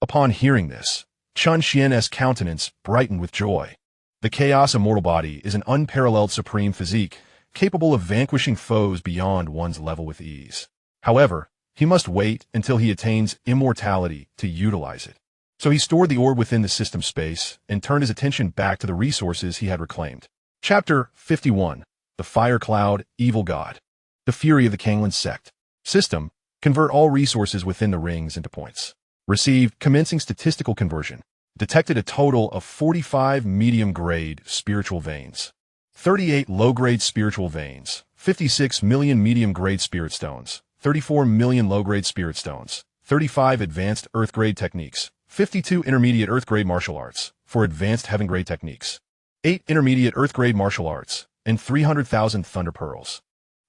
Upon hearing this, Chen Xuan's countenance brightened with joy. The Chaos Immortal Body is an unparalleled supreme physique, capable of vanquishing foes beyond one's level with ease. However, he must wait until he attains immortality to utilize it. So he stored the orb within the system space and turned his attention back to the resources he had reclaimed. Chapter 51. The Fire Cloud, Evil God. The Fury of the Kanglin Sect. System, convert all resources within the rings into points. Received, commencing statistical conversion. Detected a total of 45 medium-grade spiritual veins, 38 low-grade spiritual veins, 56 million medium-grade spirit stones, 34 million low-grade spirit stones, 35 advanced earth-grade techniques, 52 intermediate earth-grade martial arts, for advanced heaven-grade techniques. 8 intermediate Earth-grade martial arts, and 300,000 thunder pearls.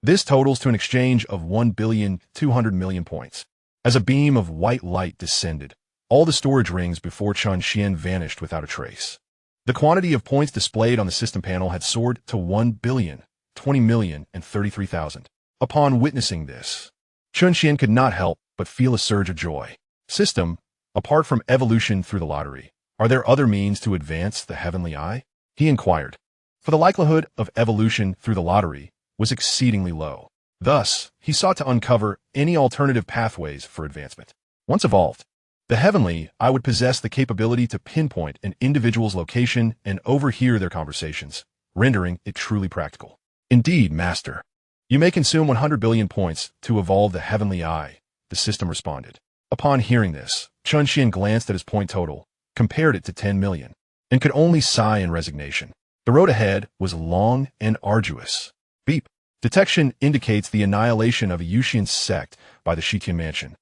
This totals to an exchange of 1,200,000,000 points. As a beam of white light descended, all the storage rings before Chen Xuan vanished without a trace. The quantity of points displayed on the system panel had soared to 1,020,033,000. Upon witnessing this, Chen Xuan could not help but feel a surge of joy. System, apart from evolution through the lottery, are there other means to advance the heavenly eye? He inquired. For the likelihood of evolution through the lottery was exceedingly low. Thus, he sought to uncover any alternative pathways for advancement. Once evolved, the heavenly eye would possess the capability to pinpoint an individual's location and overhear their conversations, rendering it truly practical. Indeed, Master. You may consume 100 billion points to evolve the heavenly eye, the system responded. Upon hearing this, Chen Xuan glanced at his point total, compared it to 10 million, and could only sigh in resignation. The road ahead was long and arduous. Beep. Detection indicates the annihilation of a Yuxian Sect by the Xianxia Mansion,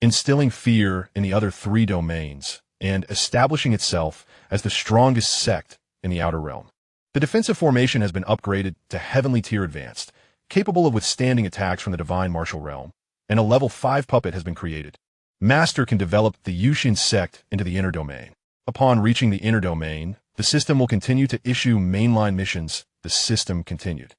instilling fear in the other 3 domains, and establishing itself as the strongest sect in the Outer Realm. The defensive formation has been upgraded to Heavenly Tier Advanced, capable of withstanding attacks from the Divine Martial Realm, and a level 5 puppet has been created. Master can develop the Yuxian Sect into the inner domain. Upon reaching the inner domain, the system will continue to issue mainline missions. The system continued.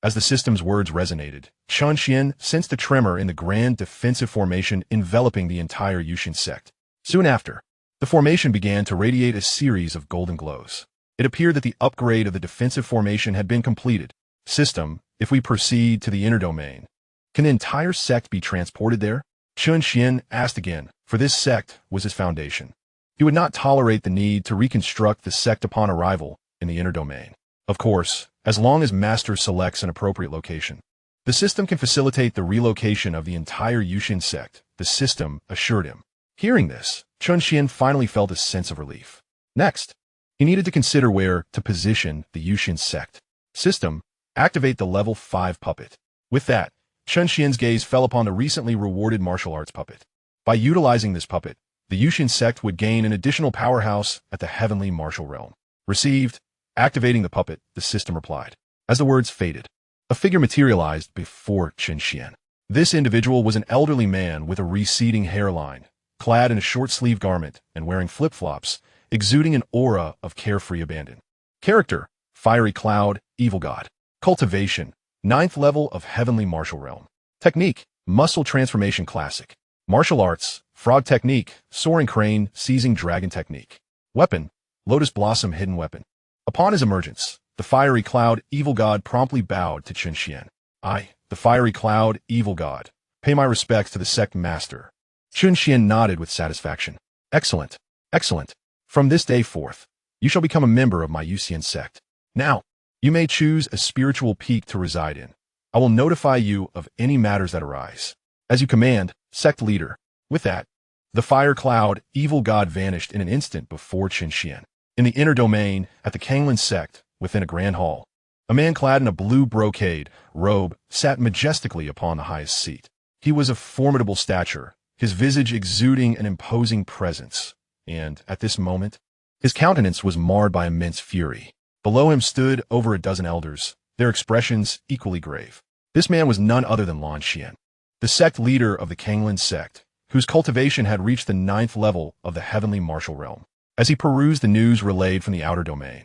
As the system's words resonated, Chen Xuan sensed a tremor in the grand defensive formation enveloping the entire Yuxian Sect. Soon after, the formation began to radiate a series of golden glows. It appeared that the upgrade of the defensive formation had been completed. System, if we proceed to the inner domain, can the entire sect be transported there? Chen Xuan asked again, for this sect was his foundation. He would not tolerate the need to reconstruct the sect upon arrival in the inner domain. Of course, as long as Master selects an appropriate location, the system can facilitate the relocation of the entire Yuxian Sect, the system assured him. Hearing this, Chen Xuan finally felt a sense of relief. Next, he needed to consider where to position the Yuxian Sect. System, activate the level 5 puppet. With that, Chen Xuan's gaze fell upon the recently rewarded martial arts puppet. By utilizing this puppet, the Yuxian Sect would gain an additional powerhouse at the Heavenly Martial Realm. Received. Activating the puppet, the system replied. As the words faded, a figure materialized before Chen Xuan. This individual was an elderly man with a receding hairline, clad in a short-sleeved garment and wearing flip-flops, exuding an aura of carefree abandon. Character, Fiery Cloud, Evil God. Cultivation, 9th level of Heavenly Martial Realm. Technique, Muscle Transformation Classic. Martial Arts, Frog Technique, Soaring Crane, Seizing Dragon Technique. Weapon, Lotus Blossom Hidden Weapon. Upon his emergence, the Fiery Cloud, Evil God promptly bowed to Chen Xuan. I, the Fiery Cloud, Evil God, pay my respects to the sect master. Chen Xuan nodded with satisfaction. Excellent, excellent. From this day forth, you shall become a member of my Yuxian Sect. Now, you may choose a spiritual peak to reside in. I will notify you of any matters that arise. As you command, sect leader. With that, the Fire Cloud, Evil God vanished in an instant before Chen Xuan. In the inner domain, at the Xianxia Sect, within a grand hall, a man clad in a blue brocade robe sat majestically upon the highest seat. He was of formidable stature, his visage exuding an imposing presence, and, at this moment, his countenance was marred by immense fury. Below him stood over a dozen elders, their expressions equally grave. This man was none other than Lan Xian, the sect leader of the Xianxia Sect, whose cultivation had reached the 9th level of the Heavenly Martial Realm. As he perused the news relayed from the outer domain,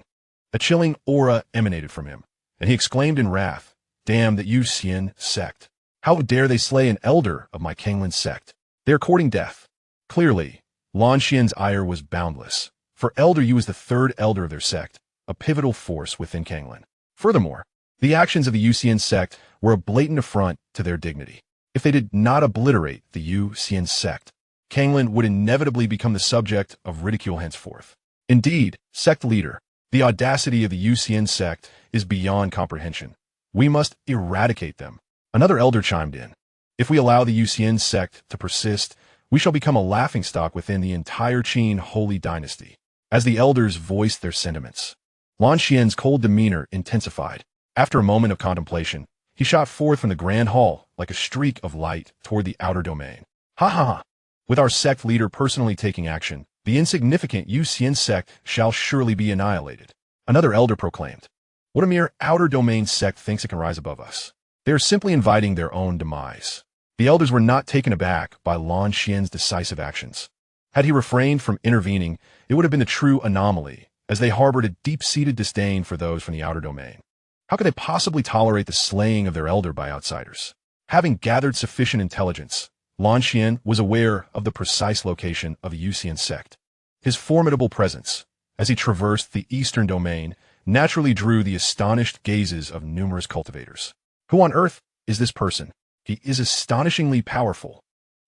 a chilling aura emanated from him, and he exclaimed in wrath, Damn the Yuxian Sect! How dare they slay an elder of my Xianxia Sect? They are courting death. Clearly, Lan Xian's ire was boundless, for Elder Yu is the 3rd elder of their sect, a pivotal force within Xianxia. Furthermore, the actions of the Yuxian Sect were a blatant affront to their dignity. If they did not obliterate the Yuxian Sect, Xianxia would inevitably become the subject of ridicule henceforth. Indeed, sect leader, the audacity of the Yuxian Sect is beyond comprehension. We must eradicate them. Another elder chimed in. If we allow the Yuxian Sect to persist, we shall become a laughingstock within the entire Qin Holy Dynasty. As the elders voiced their sentiments, Lan Xian's cold demeanor intensified. After a moment of contemplation, he shot forth from the grand hall like a streak of light toward the outer domain. Ha ha ha! With our sect leader personally taking action, the insignificant Yuxian Sect shall surely be annihilated. Another elder proclaimed. What a mere outer domain sect thinks it can rise above us. They are simply inviting their own demise. The elders were not taken aback by Lan Xian's decisive actions. Had he refrained from intervening, it would have been a true anomaly, as they harbored a deep-seated disdain for those from the outer domain. How could they possibly tolerate the slaying of their elder by outsiders? Having gathered sufficient intelligence, Lan Xian was aware of the precise location of the Yuxian Sect. His formidable presence, as he traversed the eastern domain, naturally drew the astonished gazes of numerous cultivators. Who on earth is this person? He is astonishingly powerful.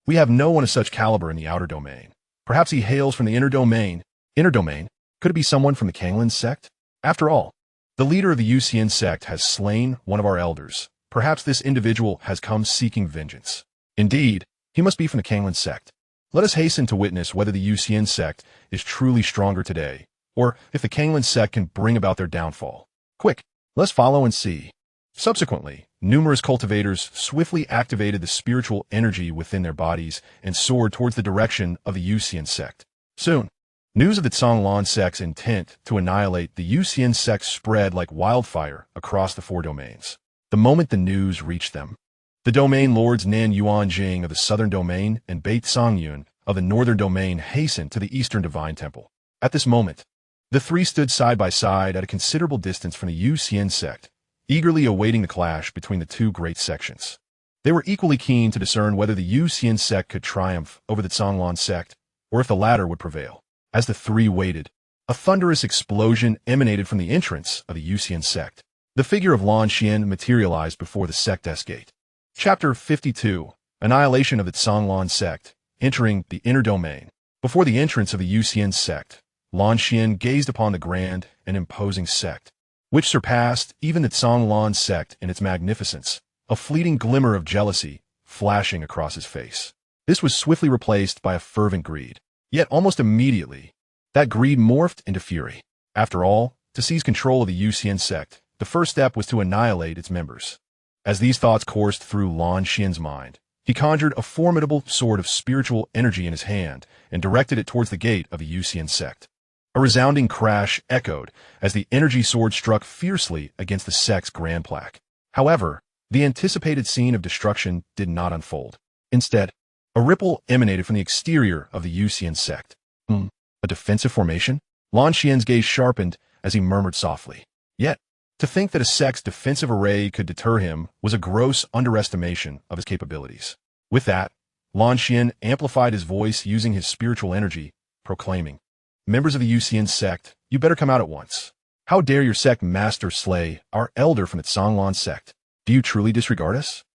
We have no one of such caliber in the outer domain. Perhaps he hails from the inner domain. Inner domain? Could it be someone from the Yuxian Sect? After all, the leader of the Yuxian Sect has slain one of our elders. Perhaps this individual has come seeking vengeance. Indeed, he must be from the Yuxian Sect. Let us hasten to witness whether the Yuxian Sect is truly stronger today, or if the Yuxian Sect can bring about their downfall. Quick, let's follow and see. Subsequently, numerous cultivators swiftly activated the spiritual energy within their bodies and soared towards the direction of the Yuxian Sect. Soon, news of the Zhonglan Sect's intent to annihilate the Yuxian Sect spread like wildfire across the four domains. The moment the news reached them, the domain lords Nan Yuanjing of the southern domain and Beit Songyun of the northern domain hastened to the eastern divine temple. At this moment, the three stood side by side at a considerable distance from the Yuxian Sect, eagerly awaiting the clash between the two great sections. They were equally keen to discern whether the Yuxian Sect could triumph over the Zhonglan Sect, or if the latter would prevail. As the three waited, a thunderous explosion emanated from the entrance of the Yuxian Sect. The figure of Lan Xian materialized before the sect's gate. Chapter 52. Annihilation of the Zhonglan Sect, entering the inner domain. Before the entrance of the Yuxian Sect, Lan Xian gazed upon the grand and imposing sect, which surpassed even the Zhonglan Sect in its magnificence, a fleeting glimmer of jealousy flashing across his face. This was swiftly replaced by a fervent greed. Yet almost immediately, that greed morphed into fury. After all, to seize control of the Yuxian Sect, the first step was to annihilate its members. As these thoughts coursed through Lan Xian's mind, he conjured a formidable sword of spiritual energy in his hand and directed it towards the gate of the Yuxian Sect. A resounding crash echoed as the energy sword struck fiercely against the sect's grand plaque. However, the anticipated scene of destruction did not unfold. Instead, a ripple emanated from the exterior of the Yuxian Sect. A defensive formation? Lan Xian's gaze sharpened as he murmured softly. Yet, to think that a sect's defensive array could deter him was a gross underestimation of his capabilities. With that, Lan Xian amplified his voice using his spiritual energy, proclaiming, "Members of the Yuxian Sect, you better come out at once. How dare your sect master slay our elder from the Zhonglan Sect? Do you truly disregard us?"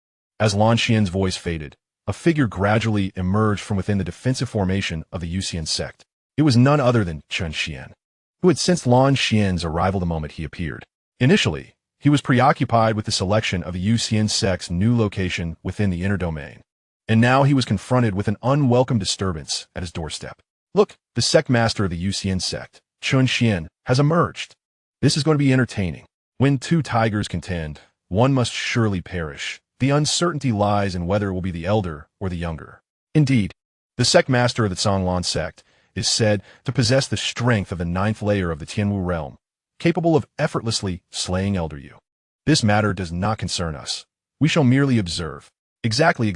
As Lan Xian's voice faded, a figure gradually emerged from within the defensive formation of the Yuxian Sect. It was none other than Chen Xuan, who had sensed Lan Xian's arrival the moment he appeared. Initially, he was preoccupied with the selection of the Yuxian Sect's new location within the inner domain. And now he was confronted with an unwelcome disturbance at his doorstep. Look, the sect master of the Yuxian Sect, Chen Xuan, has emerged. This is going to be entertaining. When two tigers contend, one must surely perish. The uncertainty lies in whether it will be the elder or the younger. Indeed, the sect master of the Zhonglan Sect is said to possess the strength of the ninth layer of the Tianwu realm, capable of effortlessly slaying Elder Yu. This matter does not concern us. We shall merely observe. Exactly.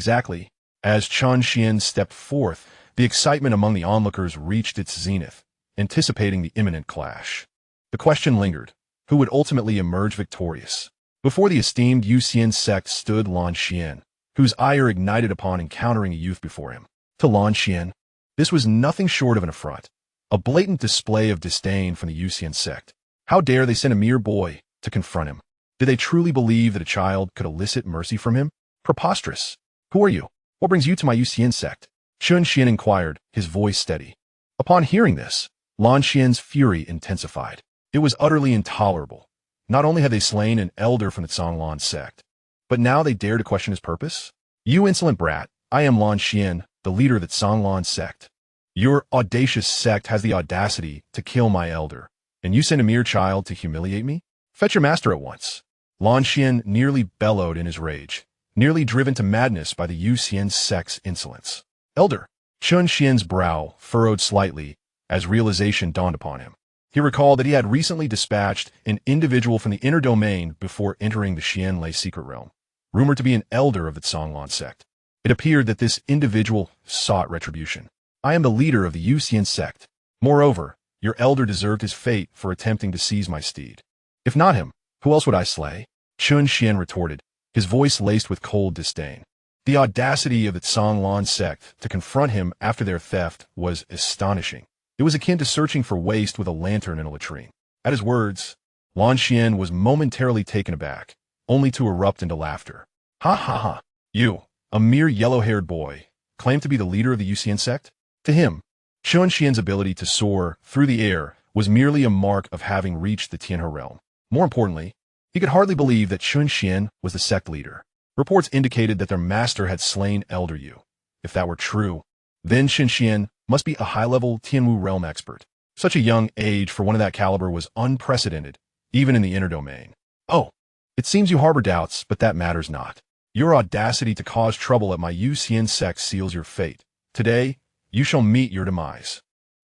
As Chen Xuan stepped forth, the excitement among the onlookers reached its zenith, anticipating the imminent clash. The question lingered, who would ultimately emerge victorious? Before the esteemed Yuxian Sect stood Lan Xian, whose ire ignited upon encountering a youth before him. To Lan Xian, this was nothing short of an affront, a blatant display of disdain from the Yuxian Sect. How dare they send a mere boy to confront him? Did they truly believe that a child could elicit mercy from him? Preposterous. Who are you? What brings you to my Yuxian Sect? Chen Xuan inquired, his voice steady. Upon hearing this, Lan Xian's fury intensified. It was utterly intolerable. Not only had they slain an elder from the Zhonglan Sect, but now they dared to question his purpose? You insolent brat, I am Lan Xian, the leader of the Zhonglan Sect. Your audacious sect has the audacity to kill my elder, and you send a mere child to humiliate me? Fetch your master at once. Lan Xian nearly bellowed in his rage, nearly driven to madness by the Yuxian Sect's insolence. Elder! Chen Xian's brow furrowed slightly as realization dawned upon him. He recalled that he had recently dispatched an individual from the inner domain before entering the Xianlei secret realm, rumored to be an elder of the Yuxian Sect. It appeared that this individual sought retribution. I am the leader of the Yuxian Sect. Moreover, your elder deserved his fate for attempting to seize my steed. If not him, who else would I slay? Chen Xuan retorted, his voice laced with cold disdain. The audacity of the Yuxian Sect to confront him after their theft was astonishing. It was akin to searching for waste with a lantern in a latrine. At his words, Lan Xian was momentarily taken aback, only to erupt into laughter. Ha ha ha! You, a mere yellow-haired boy, claim to be the leader of the Yuxian Sect? To him, Chen Xian's ability to soar through the air was merely a mark of having reached the Tianhe realm. More importantly, he could hardly believe that Chen Xian was the sect leader. Reports indicated that their master had slain Elder Yu. If that were true, then Chen Xian must be a high-level Tianwu realm expert. Such a young age for one of that caliber was unprecedented, even in the inner domain. Oh, it seems you harbor doubts, but that matters not. Your audacity to cause trouble at my Yuxian Sect seals your fate. Today, you shall meet your demise.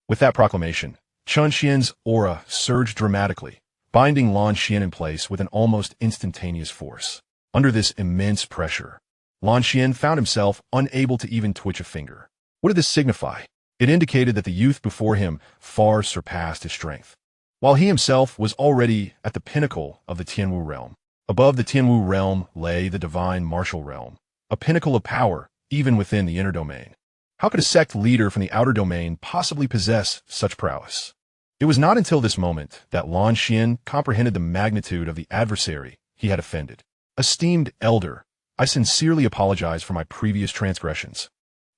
With that proclamation, Chen Xian's aura surged dramatically, binding Lan Xian in place with an almost instantaneous force. Under this immense pressure, Lan Xian found himself unable to even twitch a finger. What did this signify? It indicated that the youth before him far surpassed his strength, while he himself was already at the pinnacle of the Tianwu realm. Above the Tianwu realm lay the divine martial realm, a pinnacle of power even within the inner domain. How could a sect leader from the outer domain possibly possess such prowess? It was not until this moment that Lan Xian comprehended the magnitude of the adversary he had offended. Esteemed elder, I sincerely apologize for my previous transgressions.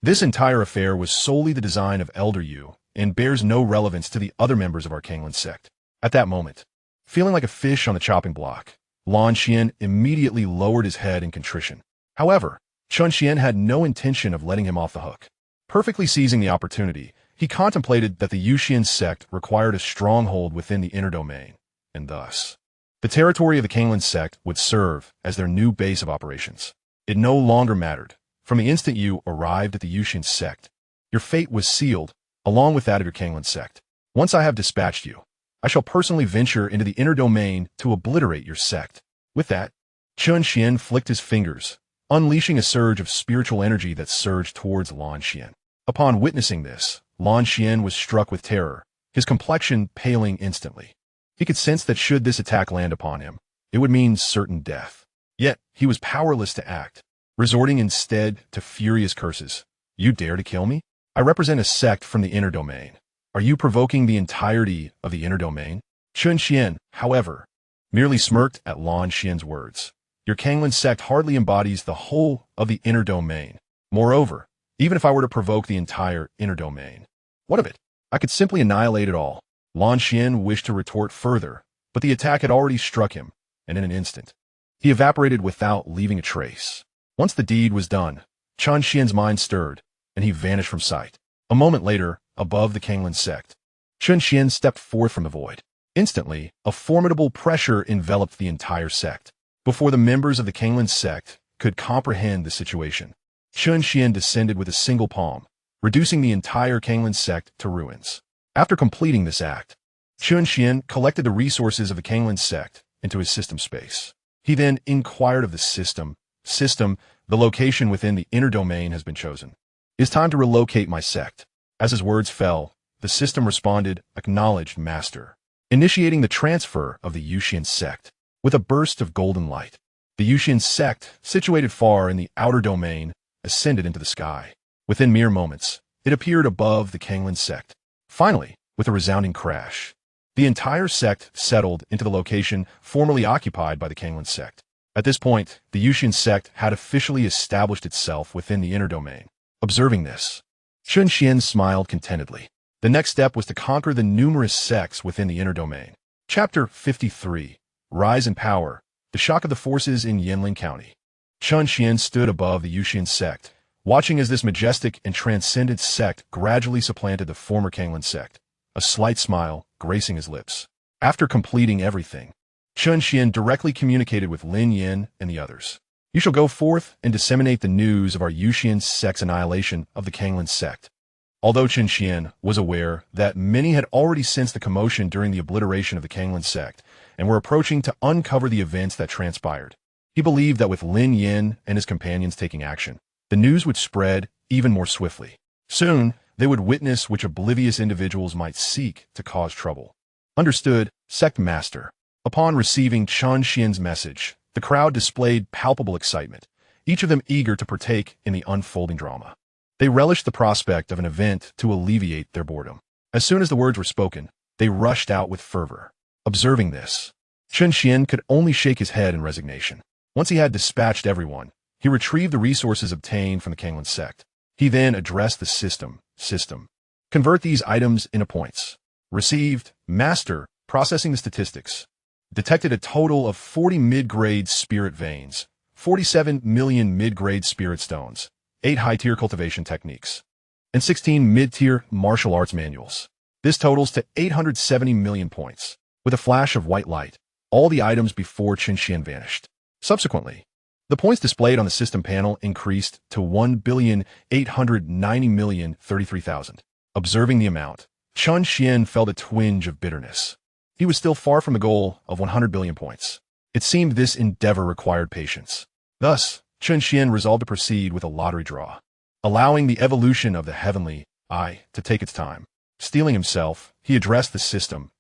This entire affair was solely the design of Elder Yu and bears no relevance to the other members of our Kanglan sect. At that moment, feeling like a fish on the chopping block, Lan Xian immediately lowered his head in contrition. However, Chen Xian had no intention of letting him off the hook. Perfectly seizing the opportunity, he contemplated that the Yuxian Sect required a stronghold within the inner domain, and thus, the territory of the Kanglan Sect would serve as their new base of operations. It no longer mattered. From the instant you arrived at the Yuxian Sect, your fate was sealed, along with that of your Kanglan Sect. Once I have dispatched you, I shall personally venture into the inner domain to obliterate your sect. With that, Chen Xian flicked his fingers, unleashing a surge of spiritual energy that surged towards Lan Xian. Upon witnessing this, Lan Xian was struck with terror, his complexion paling instantly. He could sense that should this attack land upon him, it would mean certain death. Yet, he was powerless to act, resorting instead to furious curses. You dare to kill me? I represent a sect from the inner domain. Are you provoking the entirety of the inner domain? Chen Xian, however, merely smirked at Lan Xian's words. Your Kanglan sect hardly embodies the whole of the inner domain. Moreover, even if I were to provoke the entire inner domain, what of it? I could simply annihilate it all. Lan Xian wished to retort further, but the attack had already struck him, and in an instant, he evaporated without leaving a trace. Once the deed was done, Chen Xian's mind stirred, and he vanished from sight. A moment later, above the Kanglan Sect, Chen Xian stepped forth from the void. Instantly, a formidable pressure enveloped the entire sect. Before the members of the Kanglan Sect could comprehend the situation, Chen Xian descended with a single palm, reducing the entire Kanglan Sect to ruins. After completing this act, Chen Xian collected the resources of the Kanglan Sect into his system space. He then inquired of the system, the location within the inner domain has been chosen. It's time to relocate my sect. As his words fell, the system responded, acknowledged master, initiating the transfer of the Yuxian Sect. With a burst of golden light, the Yuxian Sect, situated far in the outer domain, ascended into the sky. Within mere moments, it appeared above the Kanglan Sect. Finally, with a resounding crash, the entire sect settled into the location formerly occupied by the Kanglan Sect. At this point, the Yuxian Sect had officially established itself within the inner domain. Observing this, Chen Xian smiled contentedly. The next step was to conquer the numerous sects within the inner domain. Chapter 53. Rise in Power. The Shock of the Forces in Yanling County. Chen Xian stood above the Yuxian Sect, watching as this majestic and transcendent sect gradually supplanted the former Kanglan Sect, a slight smile gracing his lips. After completing everything, Chen Xian directly communicated with Lin Yin and the others. You shall go forth and disseminate the news of our Yuxian Sect's annihilation of the Kanglan Sect. Although Chen Xuan was aware that many had already sensed the commotion during the obliteration of the Yuxian Sect and were approaching to uncover the events that transpired, he believed that with Lin Yin and his companions taking action, the news would spread even more swiftly. Soon, they would witness which oblivious individuals might seek to cause trouble. Understood, Sect Master. Upon receiving Chen Xuan's message, the crowd displayed palpable excitement, each of them eager to partake in the unfolding drama. They relished the prospect of an event to alleviate their boredom. As soon as the words were spoken, they rushed out with fervor. Observing this, Chen Xuan could only shake his head in resignation. Once he had dispatched everyone, he retrieved the resources obtained from the Yuxian Sect. He then addressed the system. Convert these items into points. Received, Master, processing the statistics. Detected a total of 40 mid-grade spirit veins, 47 million mid-grade spirit stones, 8 high-tier cultivation techniques, and 16 mid-tier martial arts manuals. This totals to 870 million points. With a flash of white light, all the items before Chen Xuan vanished. Subsequently, the points displayed on the system panel increased to 1,890,033,000. Observing the amount, Chen Xuan felt a twinge of bitterness. He was still far from the goal of 100 billion points. It seemed this endeavor required patience. Thus, Chen Xuan resolved to proceed with a lottery draw, allowing the evolution of the heavenly eye to take its time. Steeling himself, he addressed the system.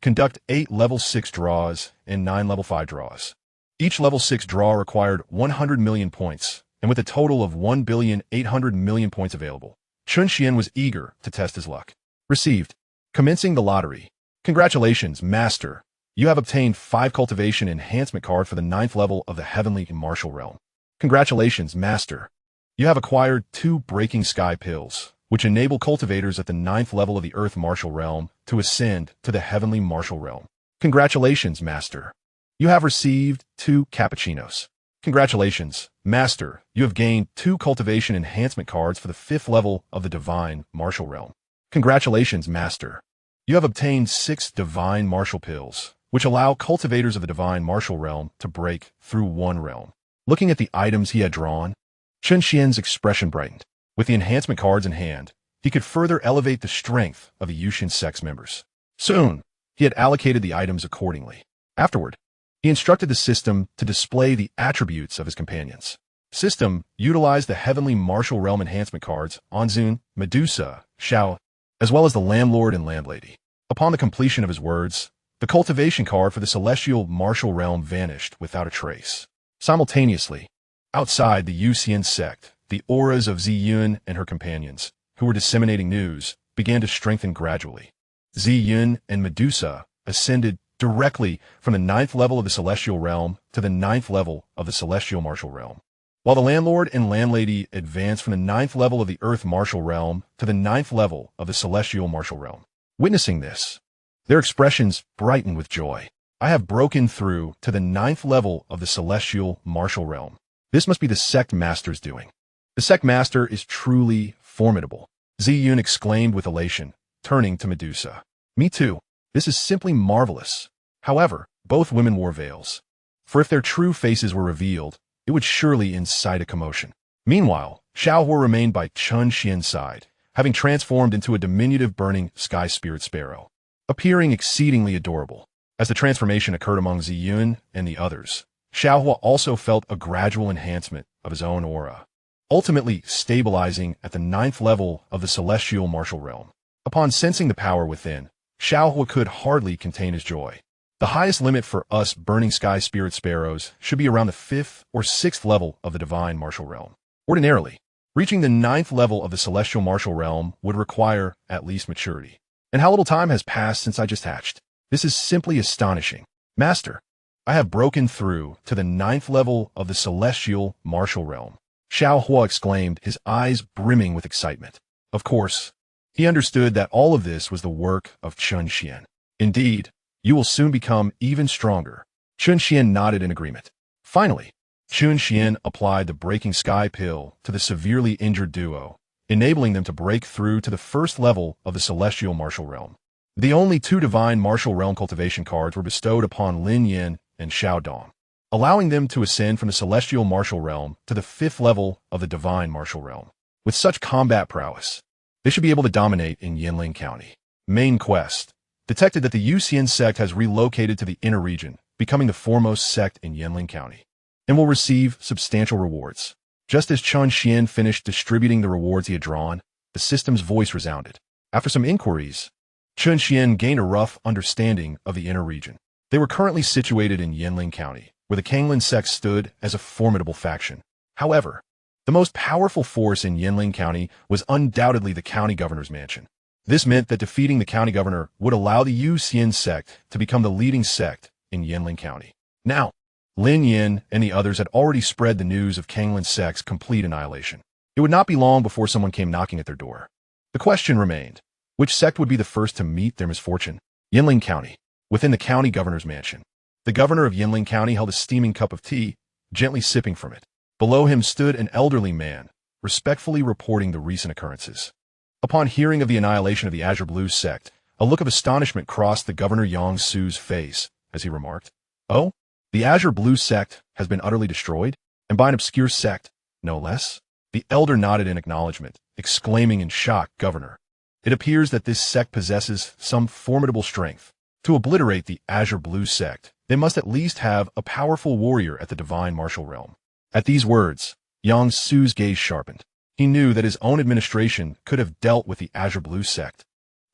Conduct 8 level 6 draws and 9 level 5 draws. Each level 6 draw required 100 million points, and with a total of 1,800,000,000 points available, Chen Xuan was eager to test his luck. Received. Commencing the lottery. Congratulations, Master. You have obtained 5 cultivation enhancement cards for the 9th level of the Heavenly Martial Realm. Congratulations, Master. You have acquired 2 Breaking Sky Pills, which enable cultivators at the 9th level of the Earth Martial Realm to ascend to the Heavenly Martial Realm. Congratulations, Master. You have received 2 cappuccinos. Congratulations, Master. You have gained 2 cultivation enhancement cards for the 5th level of the Divine Martial Realm. Congratulations, Master. You have obtained 6 Divine Martial Pills, which allow cultivators of the Divine Martial Realm to break through one realm. Looking at the items he had drawn, Chen Xuan's expression brightened. With the enhancement cards in hand, he could further elevate the strength of the Yuxian Sect's members. Soon, he had allocated the items accordingly. Afterward, he instructed the system to display the attributes of his companions. System utilized the Heavenly Martial Realm enhancement cards Anzun, Medusa, Xiao, as well as the Landlord and Landlady. Upon the completion of his words, the cultivation card for the Celestial Martial Realm vanished without a trace. Simultaneously, outside the Yuxian Sect, the auras of Ziyun and her companions, who were disseminating news, began to strengthen gradually. Ziyun and Medusa ascended directly from the 9th level of the Celestial Realm to the 9th level of the Celestial Martial Realm, while the Landlord and Landlady advanced from the 9th level of the Earth Martial Realm to the 9th level of the Celestial Martial Realm. Witnessing this, their expressions brightened with joy. I have broken through to the 9th level of the Celestial Martial Realm. This must be the Sect Master's doing. The Sect Master is truly formidable, Ziyun exclaimed with elation, turning to Medusa. Me too. This is simply marvelous. However, both women wore veils, for if their true faces were revealed, it would surely incite a commotion. Meanwhile, Xiaohua remained by Chen Xuan's side, having transformed into a diminutive burning sky spirit sparrow, appearing exceedingly adorable. As the transformation occurred among Ziyun and the others, Xiaohua also felt a gradual enhancement of his own aura, ultimately stabilizing at the 9th level of the Celestial Martial Realm. Upon sensing the power within, Xiaohua could hardly contain his joy. The highest limit for us burning sky spirit sparrows should be around the 5th or 6th level of the Divine Martial Realm. Ordinarily, reaching the 9th level of the Celestial Martial Realm would require at least maturity. And how little time has passed since I just hatched. This is simply astonishing. Master, I have broken through to the 9th level of the Celestial Martial Realm. Xiaohua exclaimed, his eyes brimming with excitement. Of course, he understood that all of this was the work of Chen Xuan. Indeed, you will soon become even stronger. Chen Xuan nodded in agreement. Finally, Chen Xuan applied the Breaking Sky Pill to the severely injured duo, enabling them to break through to the 1st level of the Celestial Martial Realm. The only 2 Divine Martial Realm cultivation cards were bestowed upon Lin Yin and Xiao Dong, allowing them to ascend from the Celestial Martial Realm to the 5th level of the Divine Martial Realm. With such combat prowess, They should be able to dominate in Yinling County. Main quest. Detected that the Yuxian Sect has relocated to the inner region, becoming the foremost sect in Yinling County, and will receive substantial rewards. Just as Chen Xuan finished distributing the rewards he had drawn, the system's voice resounded. After some inquiries, Chen Xuan gained a rough understanding of the inner region. They were currently situated in Yinling County, where the Yuxian Sect stood as a formidable faction. However, the most powerful force in Yinling County was undoubtedly the county governor's mansion. This meant that defeating the county governor would allow the Yuxian Sect to become the leading sect in Yinling County. Now, Lin Yin and the others had already spread the news of Yuxian Sect's complete annihilation. It would not be long before someone came knocking at their door. The question remained, which sect would be the first to meet their misfortune? Yinling County. Within the county governor's mansion, the governor of Yinling County held a steaming cup of tea, gently sipping from it. Below him stood an elderly man, respectfully reporting the recent occurrences. Upon hearing of the annihilation of the Azure Blue Sect, a look of astonishment crossed the Governor Xianxia's face as he remarked, "Oh, the Azure Blue Sect has been utterly destroyed, and by an obscure sect, no less?" The elder nodded in acknowledgement, exclaiming in shock, "Governor, it appears that this sect possesses some formidable strength. To obliterate the Azure Blue Sect, they must at least have a powerful warrior at the divine martial realm." At these words, Xianxia's gaze sharpened. He knew that his own administration could have dealt with the Azure Blue Sect,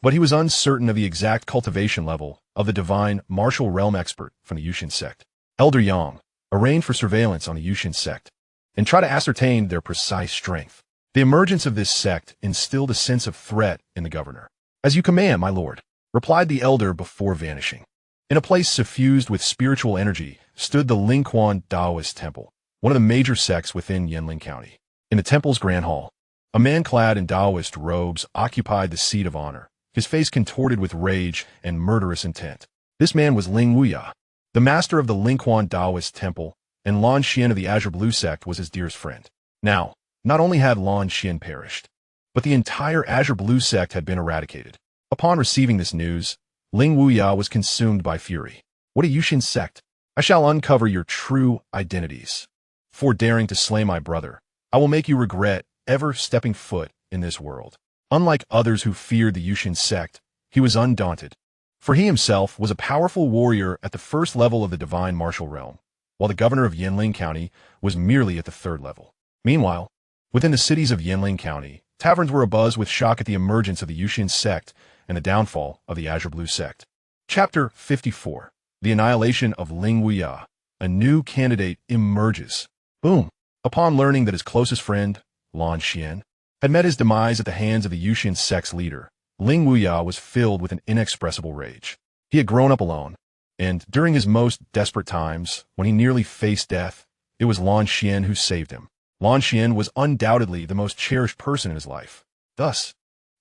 but he was uncertain of the exact cultivation level of the divine martial realm expert from the Yuxian Sect. Elder Yang arranged for surveillance on the Yuxian Sect and try to ascertain their precise strength. The emergence of this sect instilled a sense of threat in the governor. "As you command, my lord," replied the elder before vanishing. In a place suffused with spiritual energy stood the Lingquan Taoist Temple, one of the major sects within Yinling County. In the temple's grand hall, a man clad in Taoist robes occupied the seat of honor, his face contorted with rage and murderous intent. This man was Ling Wuya, the master of the Lingquan Taoist Temple, and Lan Xian of the Azure Blue Sect was his dearest friend. Now, not only had Lan Xian perished, but the entire Azure Blue Sect had been eradicated. Upon receiving this news, Ling Wuya was consumed by fury. "What a Yuxian Sect! I shall uncover your true identities. For daring to slay my brother, I will make you regret ever stepping foot in this world." Unlike others who feared the Yuxian Sect, he was undaunted, for he himself was a powerful warrior at the first level of the divine martial realm, while the governor of Yinling County was merely at the third level. Meanwhile, within the cities of Yinling County, taverns were abuzz with shock at the emergence of the Yuxian Sect and the downfall of the Azure Blue Sect. Chapter 54. The Annihilation of Ling Wuya. A new candidate emerges. Boom. Upon learning that his closest friend, Lan Xian, had met his demise at the hands of the Yuxian Sect's leader, Ling Wuya was filled with an inexpressible rage. He had grown up alone, and during his most desperate times, when he nearly faced death, it was Lan Xian who saved him. Lan Xian was undoubtedly the most cherished person in his life. Thus,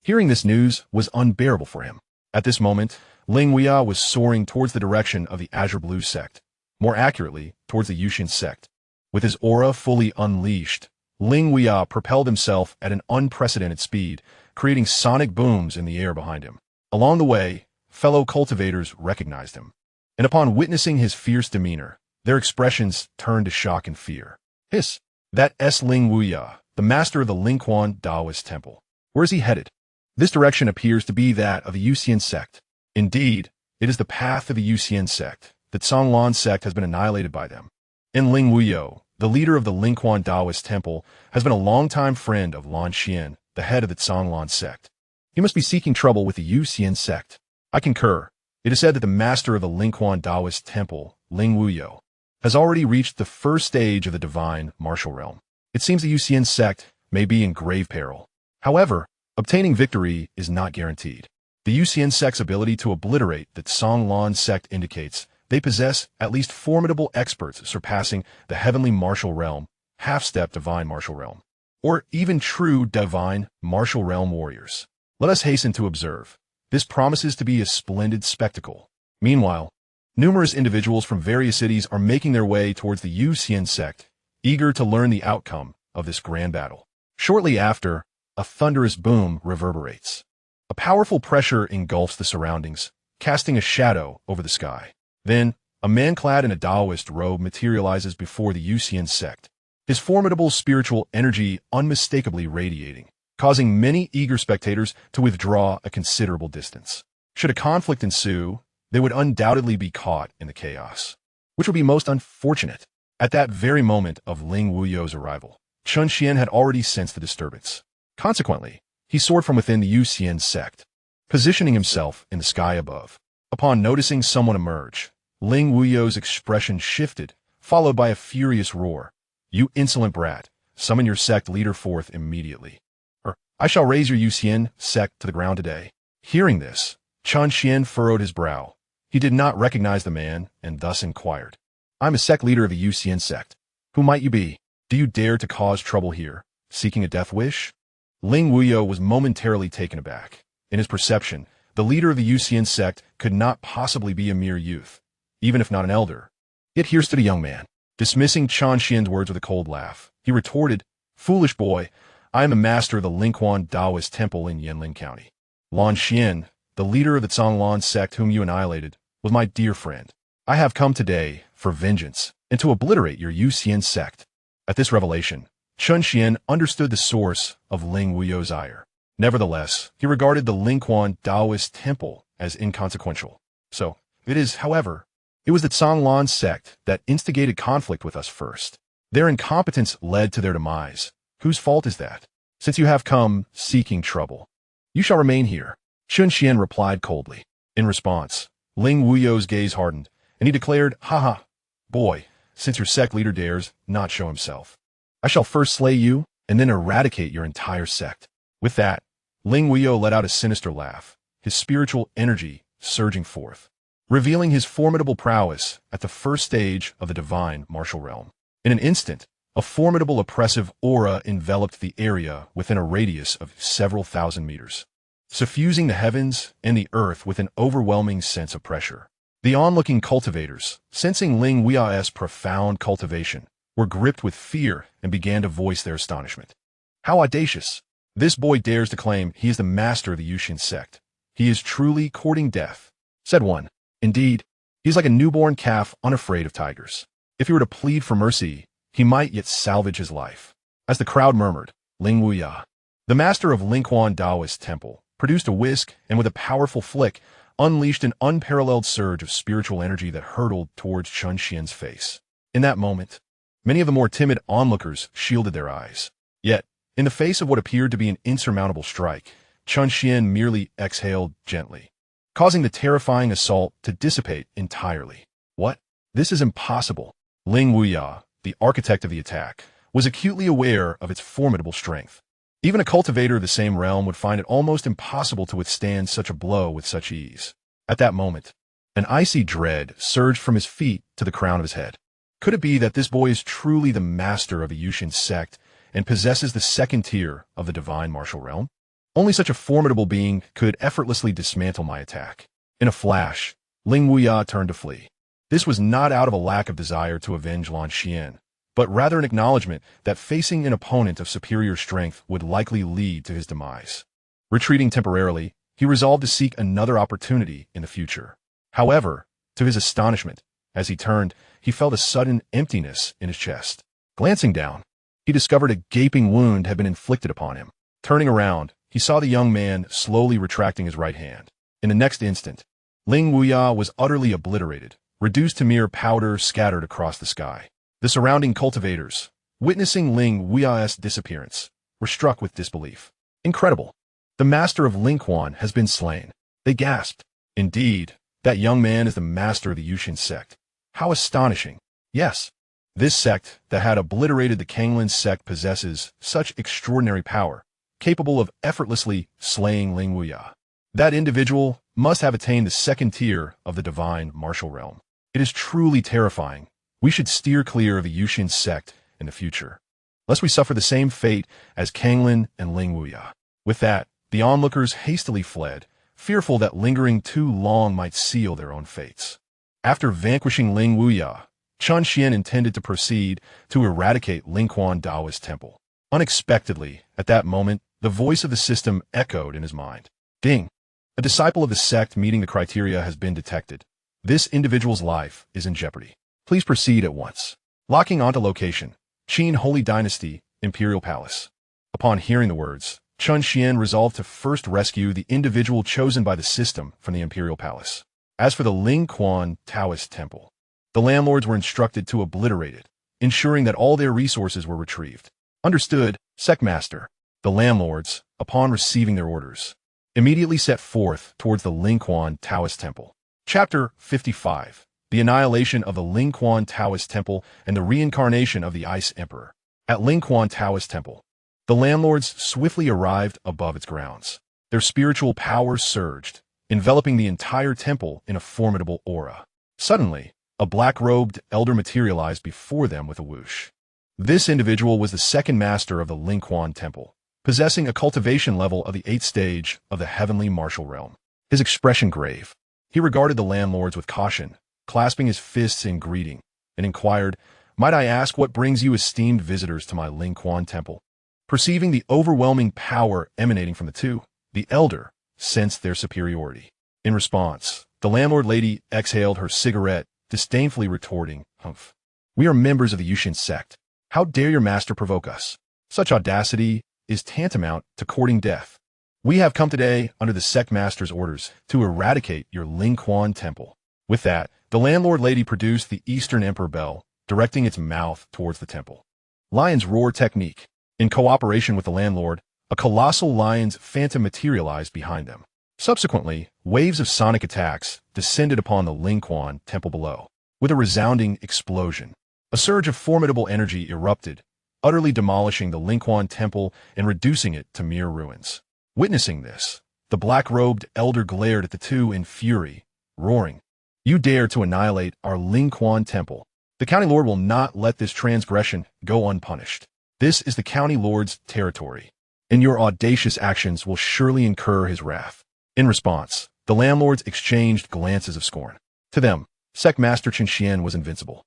hearing this news was unbearable for him. At this moment, Ling Wuya was soaring towards the direction of the Azure Blue Sect, more accurately, towards the Yuxian Sect. With his aura fully unleashed, Ling Wuya propelled himself at an unprecedented speed, creating sonic booms in the air behind him. Along the way, fellow cultivators recognized him, and upon witnessing his fierce demeanor, their expressions turned to shock and fear. "Hiss! That's Ling Wuya, the master of the Lingquan Taoist Temple. Where is he headed?" This direction appears to be that of the Yuxian Sect. Indeed, it is the path of the Yuxian Sect. The Zhonglan Sect has been annihilated by them. And Ling Wuyo, the leader of the Lingquan Taoist Temple, has been a longtime friend of Lan Xian, the head of the Zhonglan Sect. He must be seeking trouble with the Yuxian Sect. I concur. It is said that the master of the Lingquan Taoist Temple, Ling Wuyo, has already reached the first stage of the divine martial realm. It seems the Yuxian Sect may be in grave peril. However, obtaining victory is not guaranteed. The Yuxian Sect's ability to obliterate the Zhonglan Sect indicates they possess at least formidable experts surpassing the heavenly martial realm, half-step divine martial realm, or even true divine martial realm warriors. Let us hasten to observe. This promises to be a splendid spectacle. Meanwhile, numerous individuals from various cities are making their way towards the Yuxian Sect, eager to learn the outcome of this grand battle. Shortly after, a thunderous boom reverberates. A powerful pressure engulfs the surroundings, casting a shadow over the sky. Then, a man clad in a Taoist robe materializes before the Yuxian Sect, his formidable spiritual energy unmistakably radiating. causing many eager spectators to withdraw a considerable distance. Should a conflict ensue, they would undoubtedly be caught in the chaos, which would be most unfortunate. At that very moment of Ling Wuyo's arrival, Chen Xuan had already sensed the disturbance. Consequently, he soared from within the Yuxian Sect, positioning himself in the sky above. Upon noticing someone emerge, Ling Wuyo's expression shifted, followed by a furious roar. "You insolent brat, summon your sect leader forth immediately, or I shall raise your Yuxian Sect to the ground today." Hearing this, Chen Xuan furrowed his brow. He did not recognize the man, and thus inquired, "I'm a sect leader of the Yuxian Sect. Who might you be? Do you dare to cause trouble here, seeking a death wish?" Ling Wuyo was momentarily taken aback. In his perception, the leader of the Yuxian Sect could not possibly be a mere youth, even if not an elder. Yet here stood a young man. Dismissing Chen Xuan's words with a cold laugh, he retorted, "Foolish boy, I am a master of the Linquan Taoist Temple in Yanlin County. Lan Xian, the leader of the Zhonglan sect whom you annihilated, was my dear friend. I have come today for vengeance and to obliterate your Yuxian Sect." At this revelation, Chen Xuan understood the source of Ling Wuyo's ire. Nevertheless, he regarded the Linquan Taoist Temple as inconsequential. "So, it is, however, it was the Zhonglan sect that instigated conflict with us first. Their incompetence led to their demise. Whose fault is that? Since you have come seeking trouble, you shall remain here." Chen Xuan replied coldly. In response, Ling Wuyo's gaze hardened, and he declared, "Haha, boy, since your sect leader dares not show himself, I shall first slay you and then eradicate your entire sect." With that, Ling Wuyo let out a sinister laugh, his spiritual energy surging forth, revealing his formidable prowess at the first stage of the divine martial realm. In an instant, a formidable oppressive aura enveloped the area within a radius of several thousand meters, suffusing the heavens and the earth with an overwhelming sense of pressure. The onlooking cultivators, sensing Ling Wuyo's profound cultivation, were gripped with fear and began to voice their astonishment. "How audacious! This boy dares to claim he is the master of the Yuxian Sect. He is truly courting death," said one. "Indeed, he is like a newborn calf unafraid of tigers. If he were to plead for mercy, he might yet salvage his life." As the crowd murmured, Ling Wuyo, the master of Linquan Taoist Temple, produced a whisk and with a powerful flick, unleashed an unparalleled surge of spiritual energy that hurtled towards Chen Xuan's face. In that moment, many of the more timid onlookers shielded their eyes. Yet, in the face of what appeared to be an insurmountable strike, Chen Xuan merely exhaled gently, causing the terrifying assault to dissipate entirely. "What? This is impossible." Ling Wuyo, the architect of the attack, was acutely aware of its formidable strength. Even a cultivator of the same realm would find it almost impossible to withstand such a blow with such ease. At that moment, an icy dread surged from his feet to the crown of his head. Could it be that this boy is truly the master of a Yuxian sect and possesses the second tier of the divine martial realm? Only such a formidable being could effortlessly dismantle my attack. In a flash, Ling Wuyo turned to flee. This was not out of a lack of desire to avenge Lan Xian, but rather an acknowledgement that facing an opponent of superior strength would likely lead to his demise. Retreating temporarily, he resolved to seek another opportunity in the future. However, to his astonishment, as he turned, he felt a sudden emptiness in his chest. Glancing down, he discovered a gaping wound had been inflicted upon him. Turning around, he saw the young man slowly retracting his right hand. In the next instant, Ling Wuyo was utterly obliterated, reduced to mere powder scattered across the sky. The surrounding cultivators, witnessing Ling Wuyo's disappearance, were struck with disbelief. "Incredible! The master of Linquan has been slain," they gasped. "Indeed, that young man is the master of the Yuxian Sect. How astonishing!" Yes, this sect that had obliterated the Kanglin sect possesses such extraordinary power, capable of effortlessly slaying Ling Wuyo. That individual must have attained the second tier of the divine martial realm. It is truly terrifying. We should steer clear of the Yuxian sect in the future, lest we suffer the same fate as Kanglin and Ling Wuyo. With that, the onlookers hastily fled, fearful that lingering too long might seal their own fates. After vanquishing Ling Wuyo, Chen Xuan intended to proceed to eradicate Linquan Taoist Temple. Unexpectedly, at that moment, the voice of the system echoed in his mind. "Ding! A disciple of the sect meeting the criteria has been detected. This individual's life is in jeopardy. Please proceed at once." Locking onto location, Qin Holy Dynasty, Imperial Palace. Upon hearing the words, Chen Xuan resolved to first rescue the individual chosen by the system from the imperial palace. As for the Lingquan Taoist temple, the landlords were instructed to obliterate it, ensuring that all their resources were retrieved. Understood, Sectmaster. The landlords, upon receiving their orders, immediately set forth towards the Lingquan Taoist temple. Chapter 55. The annihilation of the Lingquan Taoist temple and the reincarnation of the Ice Emperor. At Lingquan Taoist temple, the landlords swiftly arrived above its grounds. Their spiritual powers surged, enveloping the entire temple in a formidable aura. Suddenly, a black-robed elder materialized before them with a whoosh. This individual was the second master of the Lingquan temple, possessing a cultivation level of the 8th stage of the heavenly martial realm. His expression grave. He regarded the landlords with caution, clasping his fists in greeting, and inquired, "Might I ask what brings you esteemed visitors to my Lingquan temple?" Perceiving the overwhelming power emanating from the two, the elder sensed their superiority. In response, the landlord lady exhaled her cigarette, disdainfully retorting, "Humph. We are members of the Yuxian Sect. How dare your master provoke us? Such audacity is tantamount to courting death. We have come today, under the sect master's orders, to eradicate your Lingquan temple." With that, the landlord lady produced the Eastern Emperor bell, directing its mouth towards the temple. Lion's roar technique. In cooperation with the landlord, a colossal lion's phantom materialized behind them. Subsequently, waves of sonic attacks descended upon the Lingquan temple below. With a resounding explosion, a surge of formidable energy erupted, utterly demolishing the Lingquan temple and reducing it to mere ruins. Witnessing this, the black-robed elder glared at the two in fury, roaring, "You dare to annihilate our Lingquan temple. The county lord will not let this transgression go unpunished. This is the county lord's territory, and your audacious actions will surely incur his wrath." In response, the landlords exchanged glances of scorn. To them, Sect Master Chen Xuan was invincible.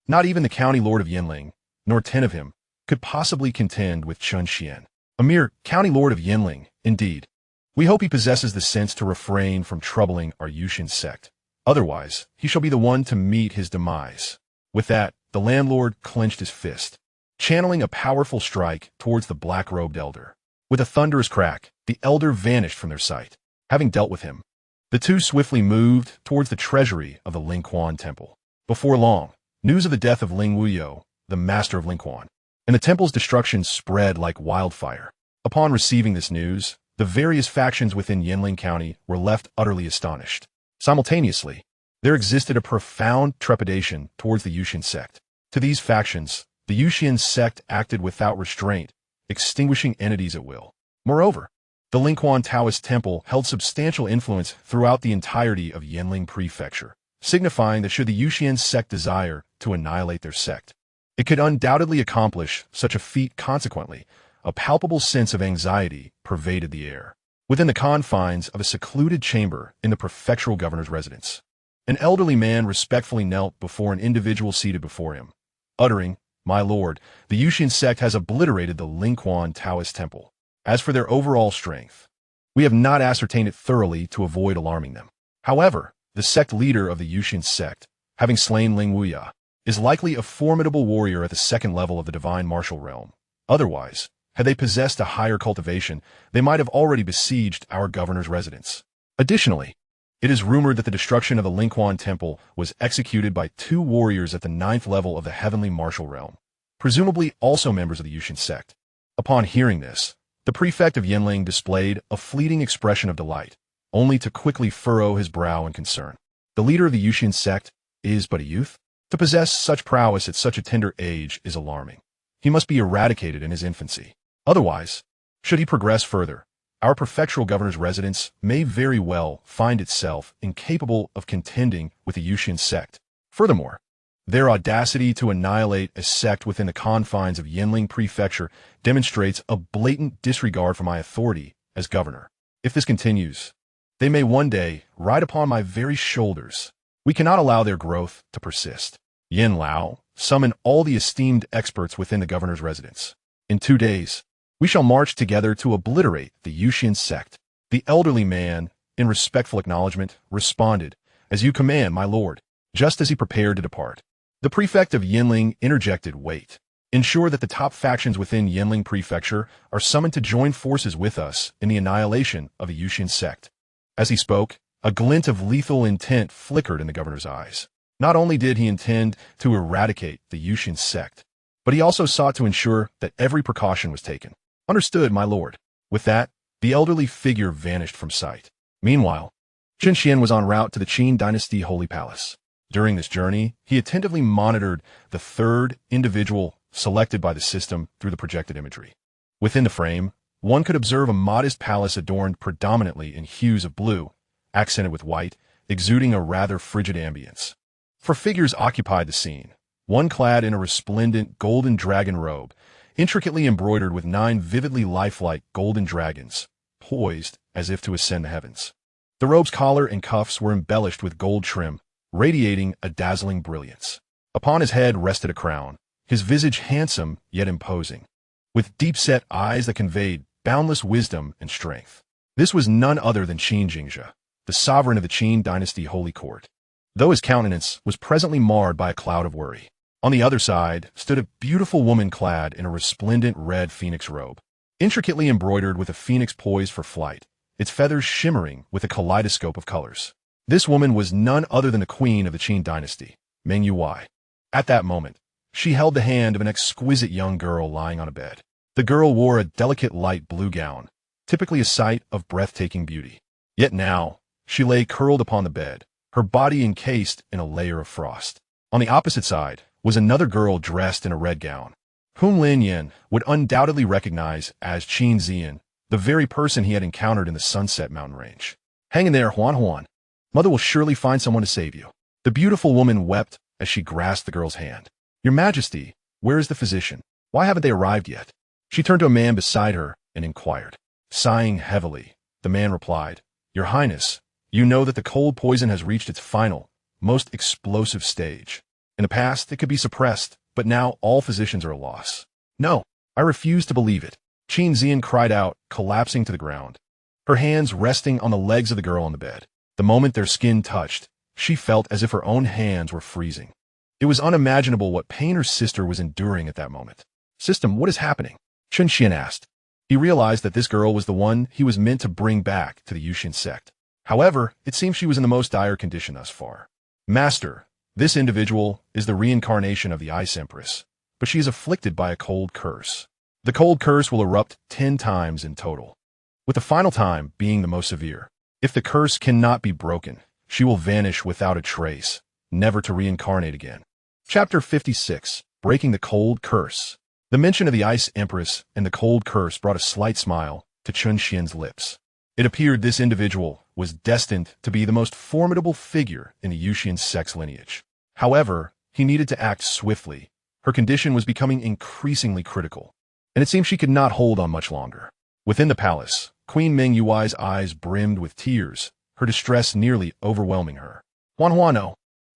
Not even the county lord of Yinling, nor 10 of him, could possibly contend with Chen Xuan. A mere county lord of Yinling, indeed. We hope he possesses the sense to refrain from troubling our Yuxian Sect. Otherwise, he shall be the one to meet his demise. With that, the landlord clenched his fist, channeling a powerful strike towards the black-robed elder. With a thunderous crack, the elder vanished from their sight. Having dealt with him, the two swiftly moved towards the treasury of the Lingquan temple. Before long, news of the death of Ling Wuyo, the master of Lingquan, and the temple's destruction spread like wildfire. Upon receiving this news, the various factions within Yinling County were left utterly astonished. Simultaneously, there existed a profound trepidation towards the Yuxian Sect. To these factions, the Yuxian Sect acted without restraint, extinguishing entities at will. Moreover, the Lingquan Taoist temple held substantial influence throughout the entirety of Yinling Prefecture, signifying that should the Yuxian Sect desire to annihilate their sect, it could undoubtedly accomplish such a feat. Consequently, a palpable sense of anxiety pervaded the air. Within the confines of a secluded chamber in the prefectural governor's residence, an elderly man respectfully knelt before an individual seated before him, uttering, "My lord, the Yuxian Sect has obliterated the Lingquan Taoist temple. As for their overall strength, we have not ascertained it thoroughly to avoid alarming them. However, the sect leader of the Yuxian Sect, having slain Ling Wuya, is likely a formidable warrior at the second level of the divine martial realm. Otherwise, had they possessed a higher cultivation, they might have already besieged our governor's residence. Additionally, it is rumored that the destruction of the Lingquan temple was executed by 2 warriors at the 9th level of the heavenly martial realm, presumably also members of the Yuxian Sect." Upon hearing this, the prefect of Yinling displayed a fleeting expression of delight, only to quickly furrow his brow in concern. The leader of the Yuxian Sect is but a youth? To possess such prowess at such a tender age is alarming. He must be eradicated in his infancy. Otherwise, should he progress further, our prefectural governor's residence may very well find itself incapable of contending with the Yuxian Sect. Furthermore, their audacity to annihilate a sect within the confines of Yinling Prefecture demonstrates a blatant disregard for my authority as governor. If this continues, they may one day ride upon my very shoulders. We cannot allow their growth to persist. Yin Lao, summon all the esteemed experts within the governor's residence. In 2 days, we shall march together to obliterate the Yuxian Sect. The elderly man, in respectful acknowledgement, responded, "As you command, my lord," just as he prepared to depart. The prefect of Yinling interjected, "Wait. Ensure that the top factions within Yanling Prefecture are summoned to join forces with us in the annihilation of the Yuxian Sect. As he spoke, a glint of lethal intent flickered in the governor's eyes. Not only did he intend to eradicate the Yuxian Sect, but he also sought to ensure that every precaution was taken. Understood, my lord. With that, the elderly figure vanished from sight. Meanwhile, Chen Xuan was en route to the Qin Dynasty Holy Palace. During this journey, he attentively monitored the third individual selected by the system through the projected imagery. Within the frame, one could observe a modest palace adorned predominantly in hues of blue, accented with white, exuding a rather frigid ambience. Four figures occupied the scene, one clad in a resplendent golden dragon robe, intricately embroidered with 9 vividly lifelike golden dragons, poised as if to ascend the heavens. The robe's collar and cuffs were embellished with gold trim, radiating a dazzling brilliance. Upon his head rested a crown, his visage handsome yet imposing, with deep-set eyes that conveyed boundless wisdom and strength. This was none other than Xianxia, the sovereign of the Qin Dynasty Holy Court, though his countenance was presently marred by a cloud of worry. On the other side stood a beautiful woman clad in a resplendent red phoenix robe, intricately embroidered with a phoenix poised for flight, its feathers shimmering with a kaleidoscope of colors. This woman was none other than the queen of the Qin Dynasty, Meng Yuwei. At that moment, she held the hand of an exquisite young girl lying on a bed. The girl wore a delicate light blue gown, typically a sight of breathtaking beauty. Yet now, she lay curled upon the bed, her body encased in a layer of frost. On the opposite side was another girl dressed in a red gown, whom Lin Yan would undoubtedly recognize as Qin Xian, the very person he had encountered in the Sunset Mountain Range. Hang in there, Huan. Mother will surely find someone to save you. The beautiful woman wept as she grasped the girl's hand. Your Majesty, where is the physician? Why haven't they arrived yet? She turned to a man beside her and inquired. Sighing heavily, the man replied, Your Highness, you know that the cold poison has reached its final, most explosive stage. In the past, it could be suppressed, but now all physicians are a loss. No, I refuse to believe it. Qin Xian cried out, collapsing to the ground, her hands resting on the legs of the girl on the bed. The moment their skin touched, she felt as if her own hands were freezing. It was unimaginable what pain her sister was enduring at that moment. System, what is happening? Chen Xuan asked. He realized that this girl was the one he was meant to bring back to the Yuxian Sect. However, it seemed she was in the most dire condition thus far. Master, this individual is the reincarnation of the Ice Empress, but she is afflicted by a cold curse. The cold curse will erupt 10 times in total, with the final time being the most severe. If the curse cannot be broken, she will vanish without a trace, never to reincarnate again. Chapter 56, Breaking the Cold Curse. The mention of the Ice Empress and the cold curse brought a slight smile to Chen Xian's lips. It appeared this individual was destined to be the most formidable figure in the Yuxian Sect's lineage. However, he needed to act swiftly. Her condition was becoming increasingly critical, and it seemed she could not hold on much longer. Within the palace, Queen Meng Yuwei's eyes brimmed with tears, her distress nearly overwhelming her. Huan,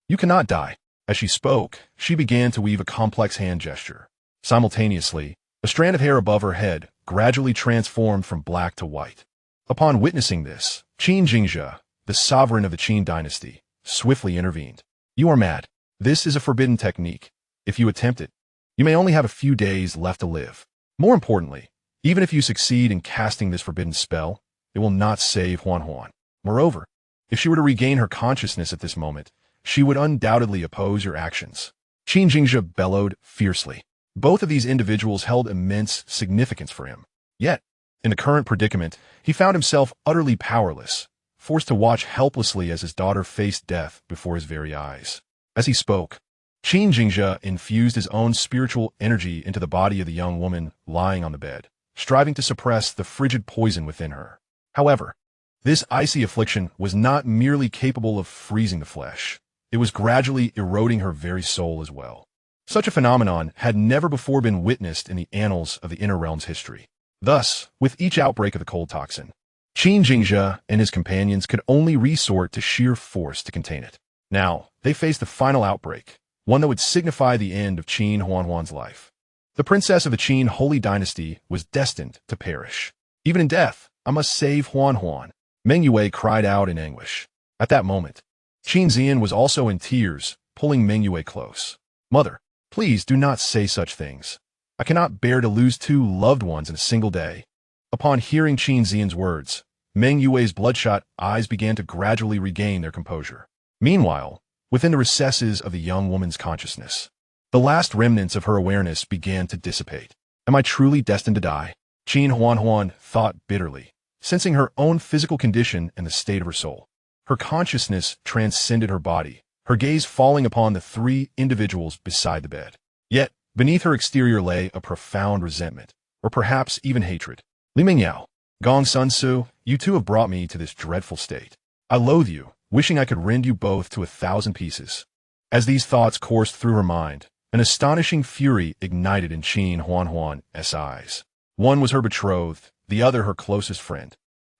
you cannot die. As she spoke, she began to weave a complex hand gesture. Simultaneously, a strand of hair above her head gradually transformed from black to white. Upon witnessing this, Xianxia, the sovereign of the Qin Dynasty, swiftly intervened. You are mad. This is a forbidden technique. If you attempt it, you may only have a few days left to live. More importantly, even if you succeed in casting this forbidden spell, it will not save Huan. Moreover, if she were to regain her consciousness at this moment, she would undoubtedly oppose your actions. Xianxia bellowed fiercely. Both of these individuals held immense significance for him. Yet, in the current predicament, he found himself utterly powerless, forced to watch helplessly as his daughter faced death before his very eyes. As he spoke, Xianxia infused his own spiritual energy into the body of the young woman lying on the bed, striving to suppress the frigid poison within her. However, this icy affliction was not merely capable of freezing the flesh. It was gradually eroding her very soul as well. Such a phenomenon had never before been witnessed in the annals of the Inner Realm's history. Thus, with each outbreak of the cold toxin, Xianxia and his companions could only resort to sheer force to contain it. Now, they faced the final outbreak, one that would signify the end of Qin Huan's life. The princess of the Qin Holy Dynasty was destined to perish. Even in death, I must save Huan. Meng Yuwei cried out in anguish. At that moment, Qin Xian was also in tears, pulling Meng Yuwei close. Mother, please do not say such things. I cannot bear to lose 2 loved ones in a single day. Upon hearing Qin Xian's words, Meng Yue's bloodshot eyes began to gradually regain their composure. Meanwhile, within the recesses of the young woman's consciousness, the last remnants of her awareness began to dissipate. Am I truly destined to die? Qin Huan thought bitterly, sensing her own physical condition and the state of her soul. Her consciousness transcended her body, her gaze falling upon the 3 individuals beside the bed. Yet, beneath her exterior lay a profound resentment, or perhaps even hatred. Li Mingyao, Gong Sun Su, you 2 have brought me to this dreadful state. I loathe you, wishing I could rend you both to 1,000 pieces. As these thoughts coursed through her mind, an astonishing fury ignited in Qin Huan's eyes. One was her betrothed, the other her closest friend.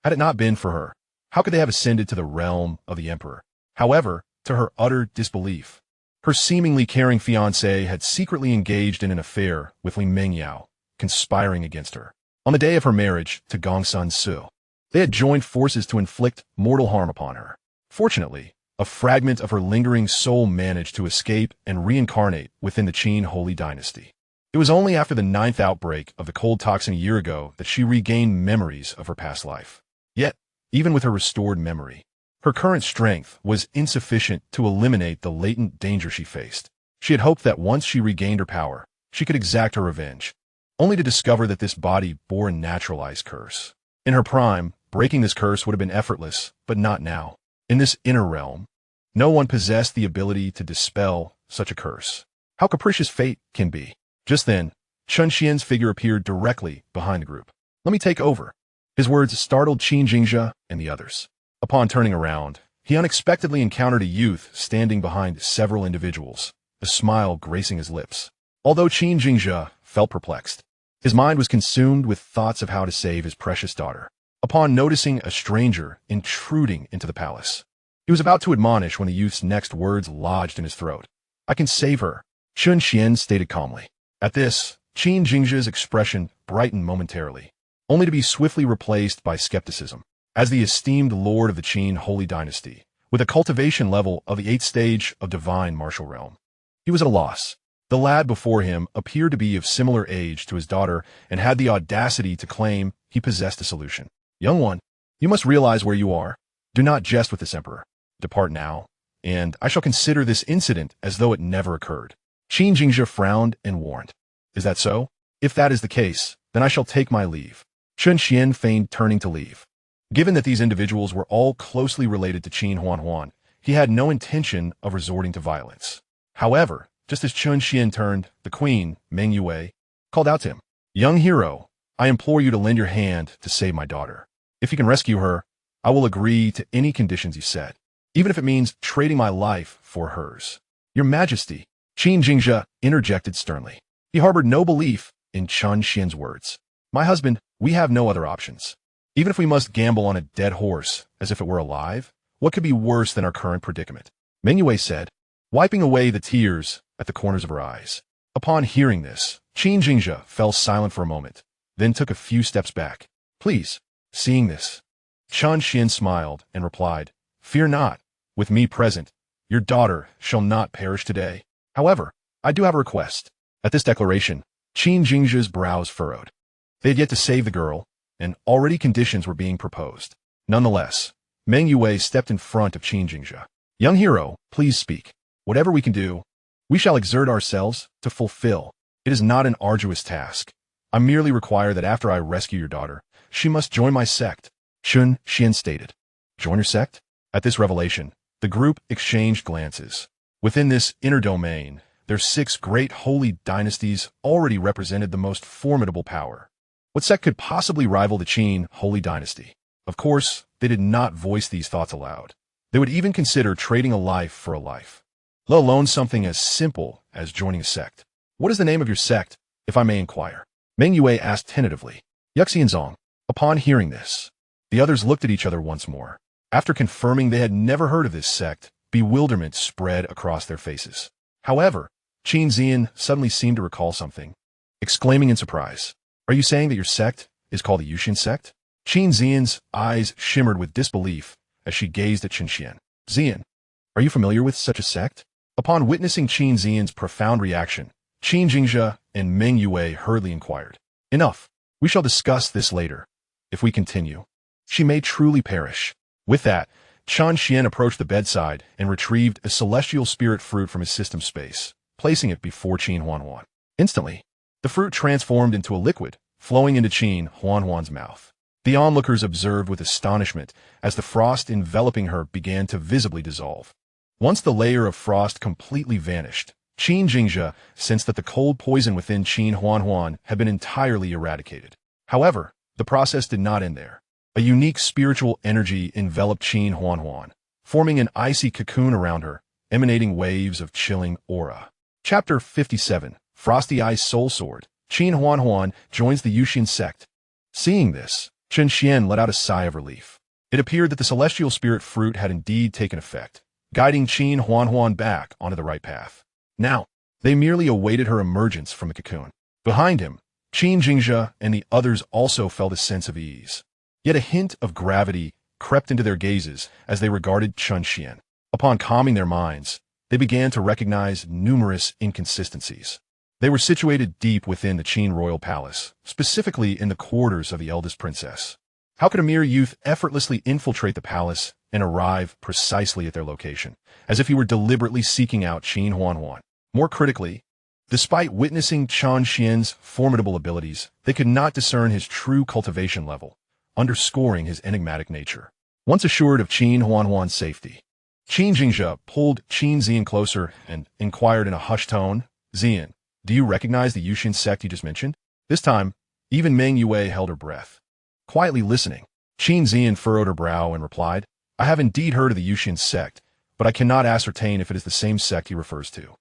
Had it not been for her, how could they have ascended to the realm of the emperor? However, to her utter disbelief, her seemingly caring fiancé had secretly engaged in an affair with Li Mingyao, conspiring against her. On the day of her marriage to Gong Sun Su, they had joined forces to inflict mortal harm upon her. Fortunately, a fragment of her lingering soul managed to escape and reincarnate within the Qin Holy Dynasty. It was only after the 9th outbreak of the cold toxin a year ago that she regained memories of her past life. Yet, even with her restored memory, her current strength was insufficient to eliminate the latent danger she faced. She had hoped that once she regained her power, she could exact her revenge, only to discover that this body bore a naturalized curse. In her prime, breaking this curse would have been effortless, but not now. In this inner realm, no one possessed the ability to dispel such a curse. How capricious fate can be. Just then, Chen Xuan's figure appeared directly behind the group. Let me take over. His words startled Xianxia and the others. Upon turning around, he unexpectedly encountered a youth standing behind several individuals, a smile gracing his lips. Although Xianxia felt perplexed, his mind was consumed with thoughts of how to save his precious daughter. Upon noticing a stranger intruding into the palace, he was about to admonish when the youth's next words lodged in his throat. I can save her, Chen Xuan stated calmly. At this, Xianxia's expression brightened momentarily, only to be swiftly replaced by skepticism. As the esteemed lord of the Qin Holy Dynasty, with a cultivation level of the 8th stage of divine martial realm, he was at a loss. The lad before him appeared to be of similar age to his daughter and had the audacity to claim he possessed a solution. Young one, you must realize where you are. Do not jest with this emperor. Depart now, and I shall consider this incident as though it never occurred. Xianxia frowned and warned. Is that so? If that is the case, then I shall take my leave. Chen Xuan feigned turning to leave. Given that these individuals were all closely related to Qin Huan, he had no intention of resorting to violence. However, just as Chen Xuan turned, the queen, Meng Yue, called out to him. Young hero, I implore you to lend your hand to save my daughter. If you can rescue her, I will agree to any conditions you set, even if it means trading my life for hers. Your Majesty, Xianxia interjected sternly. He harbored no belief in Chen Xuan's words. My husband, we have no other options. Even if we must gamble on a dead horse as if it were alive, what could be worse than our current predicament? Meng Yue said, wiping away the tears at the corners of her eyes. Upon hearing this, Xianxia fell silent for a moment, then took a few steps back. Please. Seeing this, Chen Xuan smiled and replied, Fear not. With me present, your daughter shall not perish today. However, I do have a request. At this declaration, Xianxia's brows furrowed. They had yet to save the girl, and already conditions were being proposed. Nonetheless, Meng Yue stepped in front of Xianxia. Young hero, please speak. Whatever we can do, we shall exert ourselves to fulfill. It is not an arduous task. I merely require that after I rescue your daughter, she must join my sect, Chen Xuan stated. Join your sect? At this revelation, the group exchanged glances. Within this inner domain, their 6 great holy dynasties already represented the most formidable power. What sect could possibly rival the Qin Holy Dynasty? Of course, they did not voice these thoughts aloud. They would even consider trading a life for a life, let alone something as simple as joining a sect. What is the name of your sect, if I may inquire? Meng Yue asked tentatively. Yuxian Sect. Upon hearing this, the others looked at each other once more. After confirming they had never heard of this sect, bewilderment spread across their faces. However, Qin Xian suddenly seemed to recall something, exclaiming in surprise, Are you saying that your sect is called the Yuxian Sect? Qin Xian's eyes shimmered with disbelief as she gazed at Chen Xuan. Xian, are you familiar with such a sect? Upon witnessing Qin Xian's profound reaction, Xianxia and Meng Yue hurriedly inquired. Enough. We shall discuss this later. If we continue, she may truly perish. With that, Chen Xuan approached the bedside and retrieved a celestial spirit fruit from his system space, placing it before Chen Xuan. Instantly, the fruit transformed into a liquid, flowing into Chen Xuan's mouth. The onlookers observed with astonishment as the frost enveloping her began to visibly dissolve. Once the layer of frost completely vanished, Qin Jingzhe sensed that the cold poison within Chen Xuan had been entirely eradicated. However, the process did not end there. A unique spiritual energy enveloped Chen Xuan, forming an icy cocoon around her, emanating waves of chilling aura. Chapter 57, Frosty Ice Soul Sword. Chen Xuan joins the Yuxian Sect. Seeing this, Chen Xuan let out a sigh of relief. It appeared that the celestial spirit fruit had indeed taken effect, guiding Chen Xuan back onto the right path. Now, they merely awaited her emergence from the cocoon. Behind him, Qin Jingzhe and the others also felt a sense of ease. Yet a hint of gravity crept into their gazes as they regarded Chen Xuan. Upon calming their minds, they began to recognize numerous inconsistencies. They were situated deep within the Qin royal palace, specifically in the quarters of the eldest princess. How could a mere youth effortlessly infiltrate the palace and arrive precisely at their location, as if he were deliberately seeking out Chen Xuan? More critically, despite witnessing Chen Xuan's formidable abilities, they could not discern his true cultivation level, underscoring his enigmatic nature. Once assured of Chen Xuan's safety, Qin Jingzhe pulled Qin Xian closer and inquired in a hushed tone, "Xian, do you recognize the Yuxian Sect you just mentioned?" This time, even Meng Yue held her breath. Quietly listening, Qin Xian furrowed her brow and replied, "I have indeed heard of the Yuxian Sect, but I cannot ascertain if it is the same sect he refers to."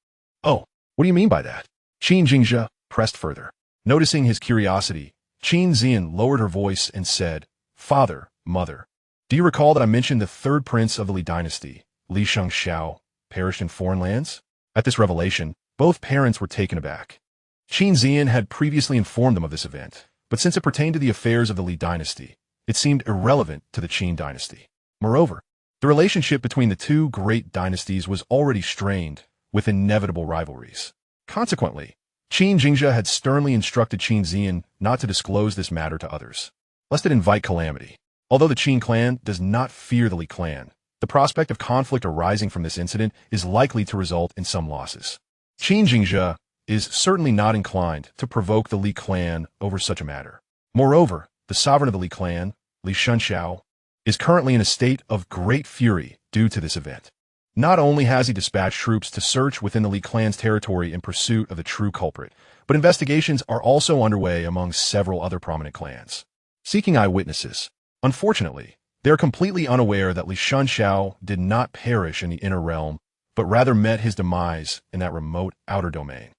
"Oh, what do you mean by that?" Qin Jingzhe pressed further. Noticing his curiosity, Qin Xian lowered her voice and said, "Father, mother, do you recall that I mentioned the third prince of the Li Dynasty, Xianxia, perished in foreign lands?" At this revelation, both parents were taken aback. Qin Xian had previously informed them of this event, but since it pertained to the affairs of the Li Dynasty, it seemed irrelevant to the Qin dynasty. Moreover, the relationship between the two great dynasties was already strained, with inevitable rivalries. Consequently, Qin Jingzhe had sternly instructed Qin Xian not to disclose this matter to others, lest it invite calamity. Although the Qin clan does not fear the Li clan, the prospect of conflict arising from this incident is likely to result in some losses. Qin Jingzhe is certainly not inclined to provoke the Li clan over such a matter. Moreover, the sovereign of the Li clan, Xianxia, is currently in a state of great fury due to this event. Not only has he dispatched troops to search within the Li clan's territory in pursuit of the true culprit, but investigations are also underway among several other prominent clans, seeking eyewitnesses. Unfortunately, they are completely unaware that Xianxia did not perish in the inner realm, but rather met his demise in that remote outer domain.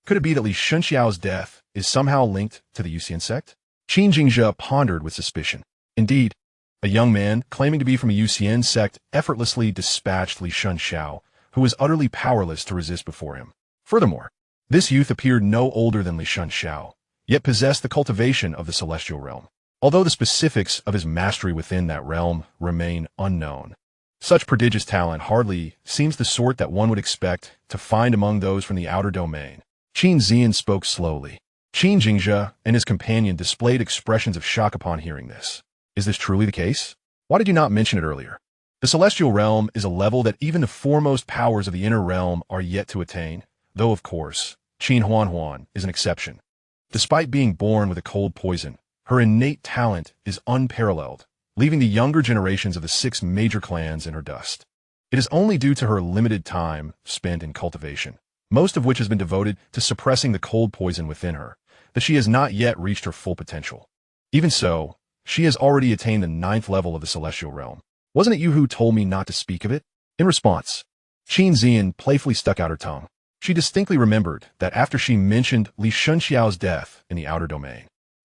Could it be that Xianxiao's death is somehow linked to the Yuxian Sect? Qin Jingzhe pondered with suspicion. Indeed, a young man claiming to be from a Yuxian Sect effortlessly dispatched Xianxia, who was utterly powerless to resist before him. Furthermore, this youth appeared no older than Xianxia, yet possessed the cultivation of the celestial realm, although the specifics of his mastery within that realm remain unknown. Such prodigious talent hardly seems the sort that one would expect to find among those from the outer domain. Qin Xian spoke slowly. Qin Jingzhe and his companion displayed expressions of shock upon hearing this. Is this truly the case? Why did you not mention it earlier? The celestial realm is a level that even the foremost powers of the inner realm are yet to attain, though of course, Chen Xuan is an exception. Despite being born with a cold poison, her innate talent is unparalleled, leaving the younger generations of the 6 major clans in her dust. It is only due to her limited time spent in cultivation, most of which has been devoted to suppressing the cold poison within her, that she has not yet reached her full potential. Even so, she has already attained the 9th level of the celestial realm. Wasn't it you who told me not to speak of it? In response, Qin Xian playfully stuck out her tongue. She distinctly remembered that after she mentioned Xianxiao's death in the outer domain,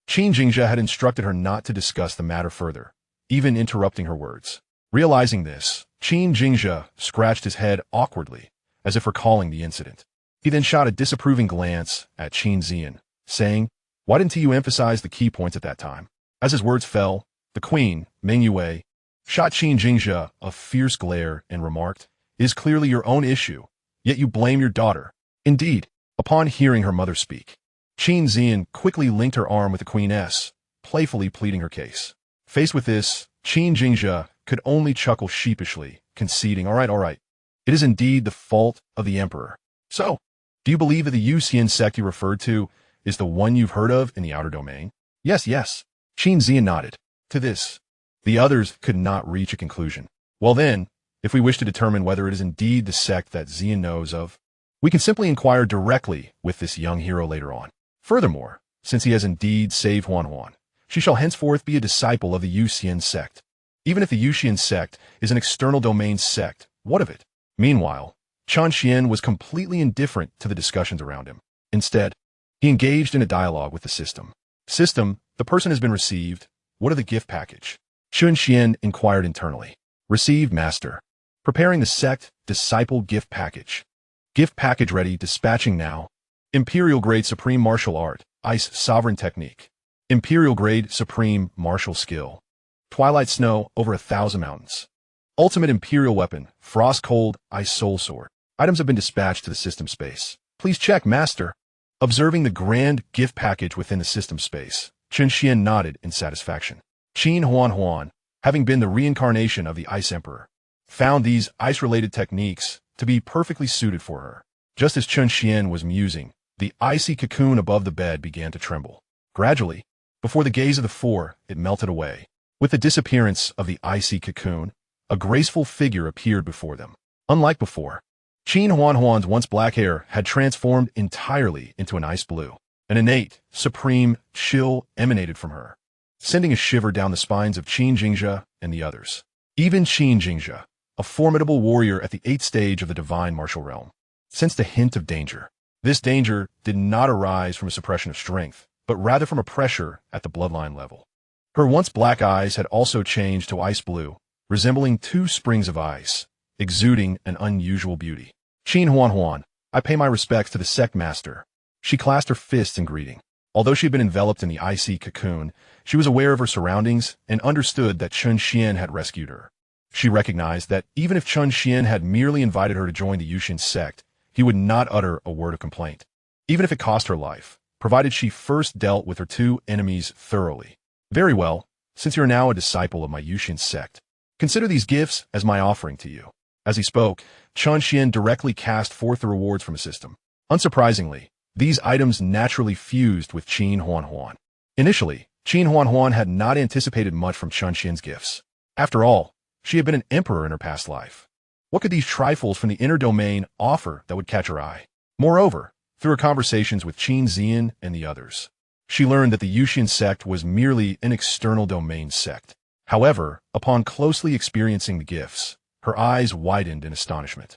Qin Jingzhe had instructed her not to discuss the matter further, even interrupting her words. Realizing this, Qin Jingzhe scratched his head awkwardly, as if recalling the incident. He then shot a disapproving glance at Qin Xian, saying, "Why didn't you emphasize the key points at that time?" As his words fell, the queen, Meng Yue, shot Qin Jingzhe a fierce glare and remarked, "It is clearly your own issue, yet you blame your daughter." Indeed, upon hearing her mother speak, Chen Xuan quickly linked her arm with the queeness, playfully pleading her case. Faced with this, Xianxia could only chuckle sheepishly, conceding, all right. It is indeed the fault of the emperor. So, do you believe that the Yuxian Sect you referred to is the one you've heard of in the outer domain? Yes. Chen Xuan nodded. To this, the others could not reach a conclusion. Well then, if we wish to determine whether it is indeed the sect that Xian knows of, we can simply inquire directly with this young hero later on. Furthermore, since he has indeed saved Huan, she shall henceforth be a disciple of the Yuxian Sect. Even if the Yuxian Sect is an external domain sect, what of it? Meanwhile, Chen Xuan was completely indifferent to the discussions around him. Instead, he engaged in a dialogue with the system. System, the person has been received. What of the gift package? Chen Xuan inquired internally. Received, master. Preparing the sect disciple gift package. Gift package ready, dispatching now. Imperial grade supreme martial art, ice sovereign technique. Imperial grade supreme martial skill. Twilight snow over 1,000 mountains. Ultimate imperial weapon, frost cold, ice soul sword. Items have been dispatched to the system space. Please check, master. Observing the grand gift package within the system space, Chen Xuan nodded in satisfaction. Qin Huan, having been the reincarnation of the Ice Emperor, found these ice-related techniques to be perfectly suited for her. Just as Chen Xuan was musing, the icy cocoon above the bed began to tremble. Gradually, before the gaze of the four, it melted away. With the disappearance of the icy cocoon, a graceful figure appeared before them. Unlike before, Qin Huan's once black hair had transformed entirely into an ice blue. An innate, supreme chill emanated from her, sending a shiver down the spines of Xianxia and the others. Even Xianxia, a formidable warrior at the 8th stage of the divine martial realm, sensed a hint of danger. This danger did not arise from a suppression of strength, but rather from a pressure at the bloodline level. Her once black eyes had also changed to ice blue, resembling 2 springs of ice, exuding an unusual beauty. Qin Huan, I pay my respects to the sect master. She clasped her fists in greeting. Although she had been enveloped in the icy cocoon, she was aware of her surroundings and understood that Chen Xuan had rescued her. She recognized that even if Chen Xuan had merely invited her to join the Yuxian Sect, he would not utter a word of complaint, even if it cost her life, provided she first dealt with her 2 enemies thoroughly. Very well, since you are now a disciple of my Yuxian Sect, consider these gifts as my offering to you. As he spoke, Chen Xuan directly cast forth the rewards from his system. Unsurprisingly, these items naturally fused with Qin Huan. Initially, Qin Huan had not anticipated much from Chen Xuan's gifts. After all, she had been an emperor in her past life. What could these trifles from the inner domain offer that would catch her eye? Moreover, through her conversations with Chen Xuan and the others, she learned that the Yuxian Sect was merely an external domain sect. However, upon closely experiencing the gifts, her eyes widened in astonishment.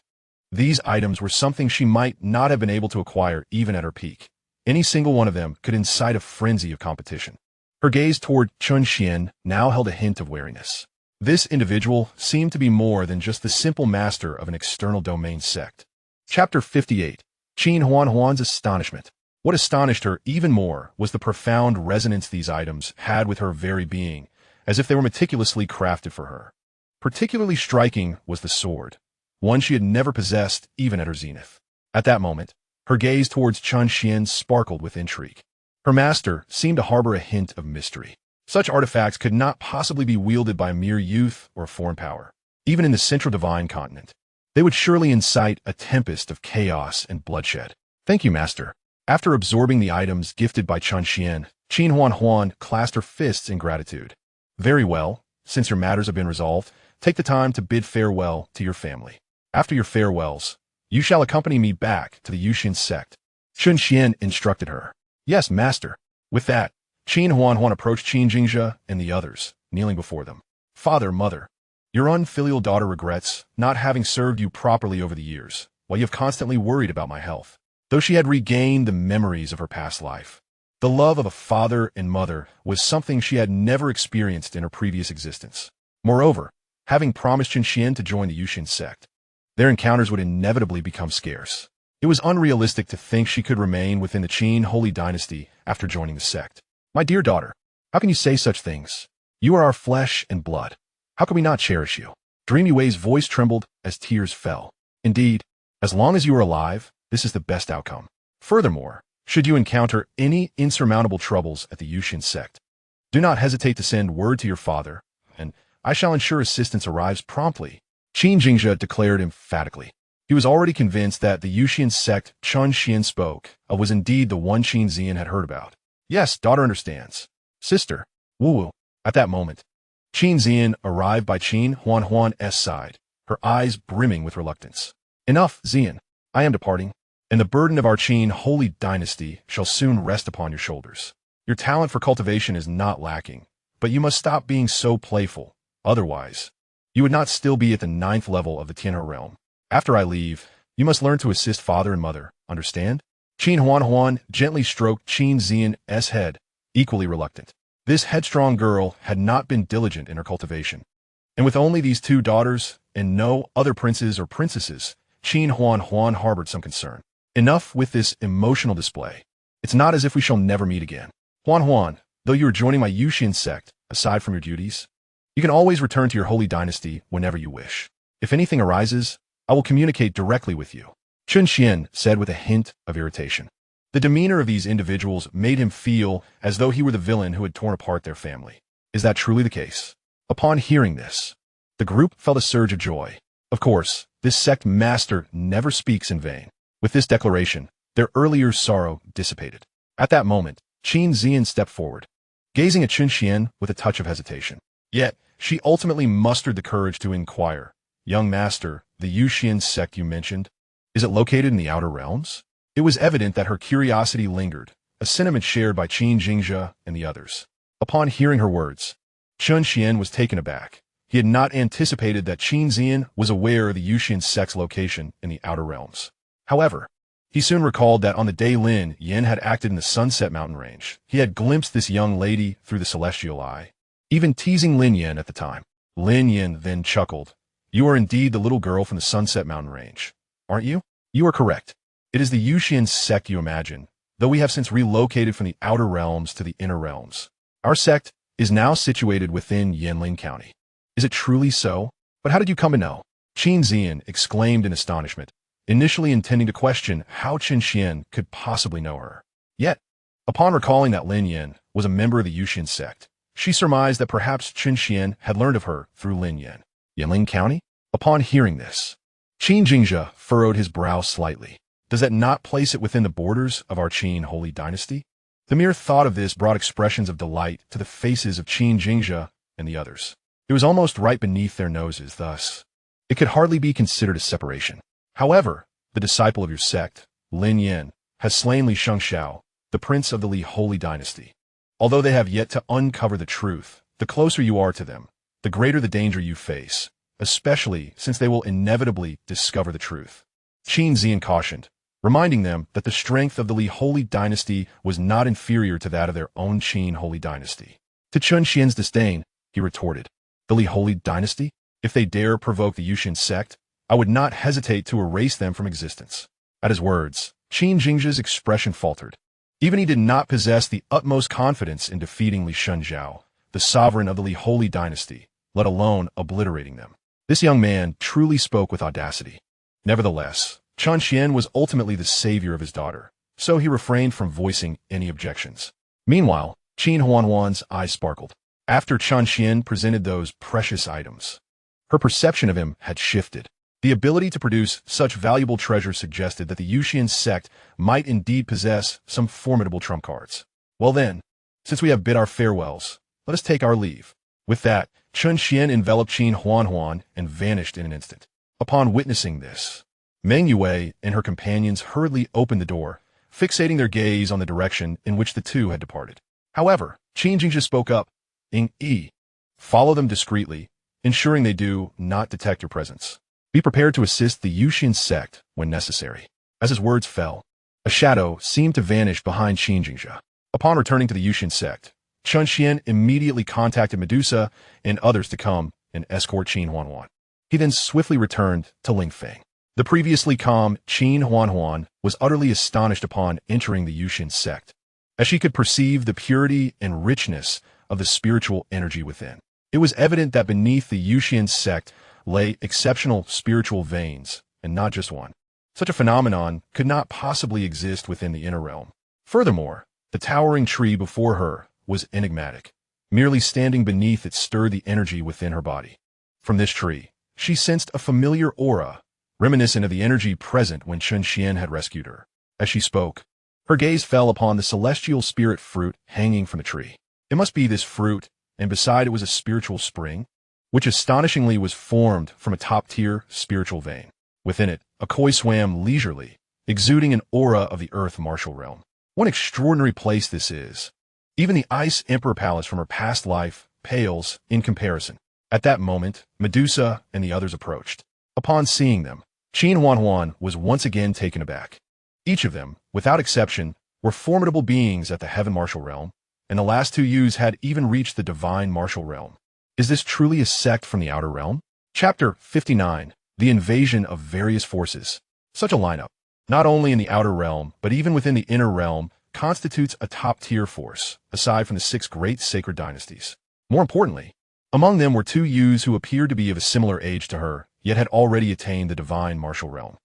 These items were something she might not have been able to acquire even at her peak. Any single one of them could incite a frenzy of competition. Her gaze toward Chen Xuan now held a hint of wariness. This individual seemed to be more than just the simple master of an external domain sect. Chapter 58. Qin Huan's astonishment. What astonished her even more was the profound resonance these items had with her very being, as if they were meticulously crafted for her. Particularly striking was the sword, one she had never possessed even at her zenith. At that moment, her gaze towards Chen Xuan sparkled with intrigue. Her master seemed to harbor a hint of mystery. Such artifacts could not possibly be wielded by mere youth or foreign power. Even in the central divine continent, they would surely incite a tempest of chaos and bloodshed. Thank you, master. After absorbing the items gifted by Chen Xuan, Qin Huan clasped her fists in gratitude. Very well, since your matters have been resolved, take the time to bid farewell to your family. After your farewells, you shall accompany me back to the Yuxian Sect. Chen Xuan instructed her. Yes, master. With that, Qin Huan approached Xianxia and the others, kneeling before them. Father, mother, your unfilial daughter regrets not having served you properly over the years, while you have constantly worried about my health. Though she had regained the memories of her past life, the love of a father and mother was something she had never experienced in her previous existence. Moreover, having promised Chen Xuan to join the Yuxian Sect, their encounters would inevitably become scarce. It was unrealistic to think she could remain within the Qin Holy Dynasty after joining the sect. My dear daughter, how can you say such things? You are our flesh and blood. How can we not cherish you? Dreamy Wei's voice trembled as tears fell. Indeed, as long as you are alive, this is the best outcome. Furthermore, Should you encounter any insurmountable troubles at the Yuxian Sect, do not hesitate to send word to your father, and I shall ensure assistance arrives promptly, Xianxia declared emphatically. He was already convinced that the Yuxian Sect Chen Xuan spoke of was indeed the one Chen Xuan had heard about. Yes, daughter understands. Sister, woo-woo. At that moment, Chen Xuan arrived by Chen Xuan's side, her eyes brimming with reluctance. Enough, Xuan. I am departing, and the burden of our Chen holy dynasty shall soon rest upon your shoulders. Your talent for cultivation is not lacking, but you must stop being so playful. Otherwise, you would not still be at the 9th level of the Tianhe realm. After I leave, you must learn to assist father and mother, understand? Chen Xuan gently stroked Chen Xuan's head, equally reluctant. This headstrong girl had not been diligent in her cultivation. And with only these 2 daughters, and no other princes or princesses, Chen Xuan harbored some concern. Enough with this emotional display. It's not as if we shall never meet again. Xuan, though you are joining my Yuxian Sect, aside from your duties, you can always return to your holy dynasty whenever you wish. If anything arises, I will communicate directly with you, Chen Xuan said with a hint of irritation. The demeanor of these individuals made him feel as though he were the villain who had torn apart their family. Is that truly the case? Upon hearing this, the group felt a surge of joy. Of course, this sect master never speaks in vain. With this declaration, their earlier sorrow dissipated. At that moment, Chen Xuan stepped forward, gazing at Chen Xuan with a touch of hesitation. Yet, she ultimately mustered the courage to inquire, Young master, the Yuxian Sect you mentioned, is it located in the Outer Realms? It was evident that her curiosity lingered, a sentiment shared by Xianxia and the others. Upon hearing her words, Chen Xuan was taken aback. He had not anticipated that Chen Xuan was aware of the Yuxian Sect's location in the Outer Realms. However, he soon recalled that on the day Lin Yan had acted in the Sunset Mountain Range, he had glimpsed this young lady through the celestial eye, even teasing Lin Yan at the time. Lin Yan then chuckled. You are indeed the little girl from the Sunset Mountain Range, aren't you? You are correct. It is the Yuxian Sect you imagine, though we have since relocated from the Outer Realms to the Inner Realms. Our sect is now situated within Yanling County. Is it truly so? But how did you come to know? Chen Xuan exclaimed in astonishment, initially intending to question how Chen Xuan could possibly know her. Yet, upon recalling that Lin Yan was a member of the Yuxian Sect, she surmised that perhaps Chen Xuan had learned of her through Lin Yan. Yanling County? Upon hearing this, Xianxia furrowed his brow slightly. Does that not place it within the borders of our Qin holy dynasty? The mere thought of this brought expressions of delight to the faces of Xianxia and the others. It was almost right beneath their noses, thus it could hardly be considered a separation. However, the disciple of your sect, Lin Yan, has slain Li Xianxia, the prince of the Li holy dynasty. Although they have yet to uncover the truth, the closer you are to them, the greater the danger you face, especially since they will inevitably discover the truth. Chen Xuan cautioned, reminding them that the strength of the Li holy dynasty was not inferior to that of their own Qin holy dynasty. To Chen Xian's disdain, he retorted, the Li holy dynasty? If they dare provoke the Yuxian Sect, I would not hesitate to erase them from existence. At his words, Xianxia's expression faltered. Even he did not possess the utmost confidence in defeating Li Xianxia, the sovereign of the Li holy dynasty, let alone obliterating them. This young man truly spoke with audacity. Nevertheless, Chen Xuan was ultimately the savior of his daughter, so he refrained from voicing any objections. Meanwhile, Chen Xuan's eyes sparkled. After Chen Xuan presented those precious items, her perception of him had shifted. The ability to produce such valuable treasures suggested that the Yuxian Sect might indeed possess some formidable trump cards. Well then, since we have bid our farewells, let us take our leave. With that, Chen Xuan enveloped Chen Xuan and vanished in an instant. Upon witnessing this, Meng Yue and her companions hurriedly opened the door, fixating their gaze on the direction in which the two had departed. However, Xianxia spoke up, follow them discreetly, ensuring they do not detect your presence. Be prepared to assist the Yuxian Sect when necessary. As his words fell, a shadow seemed to vanish behind Xianxia. Upon returning to the Yuxian Sect, Chen Xuan immediately contacted Medusa and others to come and escort Chen Xuan. He then swiftly returned to Lingfeng. The previously calm Chen Xuan was utterly astonished upon entering the Yuxian Sect, as she could perceive the purity and richness of the spiritual energy within. It was evident that beneath the Yuxian Sect lay exceptional spiritual veins, and not just one. Such a phenomenon could not possibly exist within the inner realm. Furthermore, the towering tree before her was enigmatic. Merely standing beneath it stirred the energy within her body. From this tree, she sensed a familiar aura, reminiscent of the energy present when Chen Xuan had rescued her. As she spoke, her gaze fell upon the celestial spirit fruit hanging from the tree. It must be this fruit, and beside it was a spiritual spring, which astonishingly was formed from a top-tier spiritual vein. Within it, a koi swam leisurely, exuding an aura of the earth martial realm. What an extraordinary place this is. Even the Ice Emperor Palace from her past life pales in comparison. At that moment, Medusa and the others approached. Upon seeing them, Chen Xuan was once again taken aback. Each of them, without exception, were formidable beings at the Heaven Martial Realm, and the last two youths had even reached the Divine Martial Realm. Is this truly a sect from the Outer Realm? Chapter 59. The Invasion of Various Forces. Such a lineup, not only in the Outer Realm, but even within the Inner Realm, constitutes a top-tier force, aside from the 6 great sacred dynasties. More importantly, among them were 2 youths who appeared to be of a similar age to her, yet had already attained the Divine Martial Realm.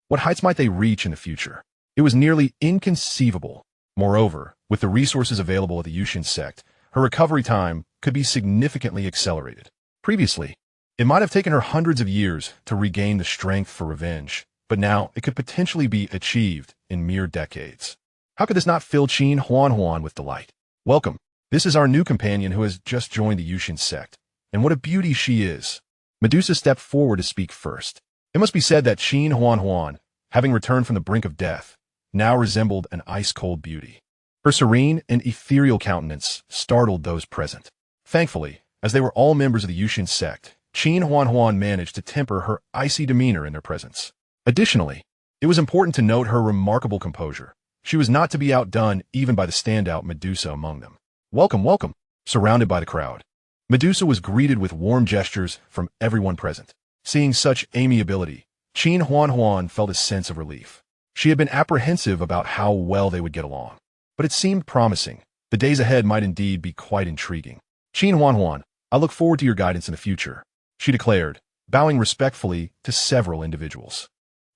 What heights might they reach in the future? It was nearly inconceivable. Moreover, with the resources available at the Yuxian Sect, her recovery time could be significantly accelerated. Previously, it might have taken her hundreds of years to regain the strength for revenge, but now it could potentially be achieved in mere decades. How could this not fill Chen Xuan with delight? Welcome. This is our new companion who has just joined the Yuxian Sect, and what a beauty she is. Medusa stepped forward to speak first. It must be said that Chen Xuan, having returned from the brink of death, now resembled an ice-cold beauty. Her serene and ethereal countenance startled those present. Thankfully, as they were all members of the Yuxian Sect, Chen Xuan managed to temper her icy demeanor in their presence. Additionally, it was important to note her remarkable composure. She was not to be outdone even by the standout Medusa among them. Welcome, welcome. Surrounded by the crowd, Medusa was greeted with warm gestures from everyone present. Seeing such amiability, Chen Xuan felt a sense of relief. She had been apprehensive about how well they would get along, but it seemed promising. The days ahead might indeed be quite intriguing. Chen Xuan, I look forward to your guidance in the future, she declared, bowing respectfully to several individuals.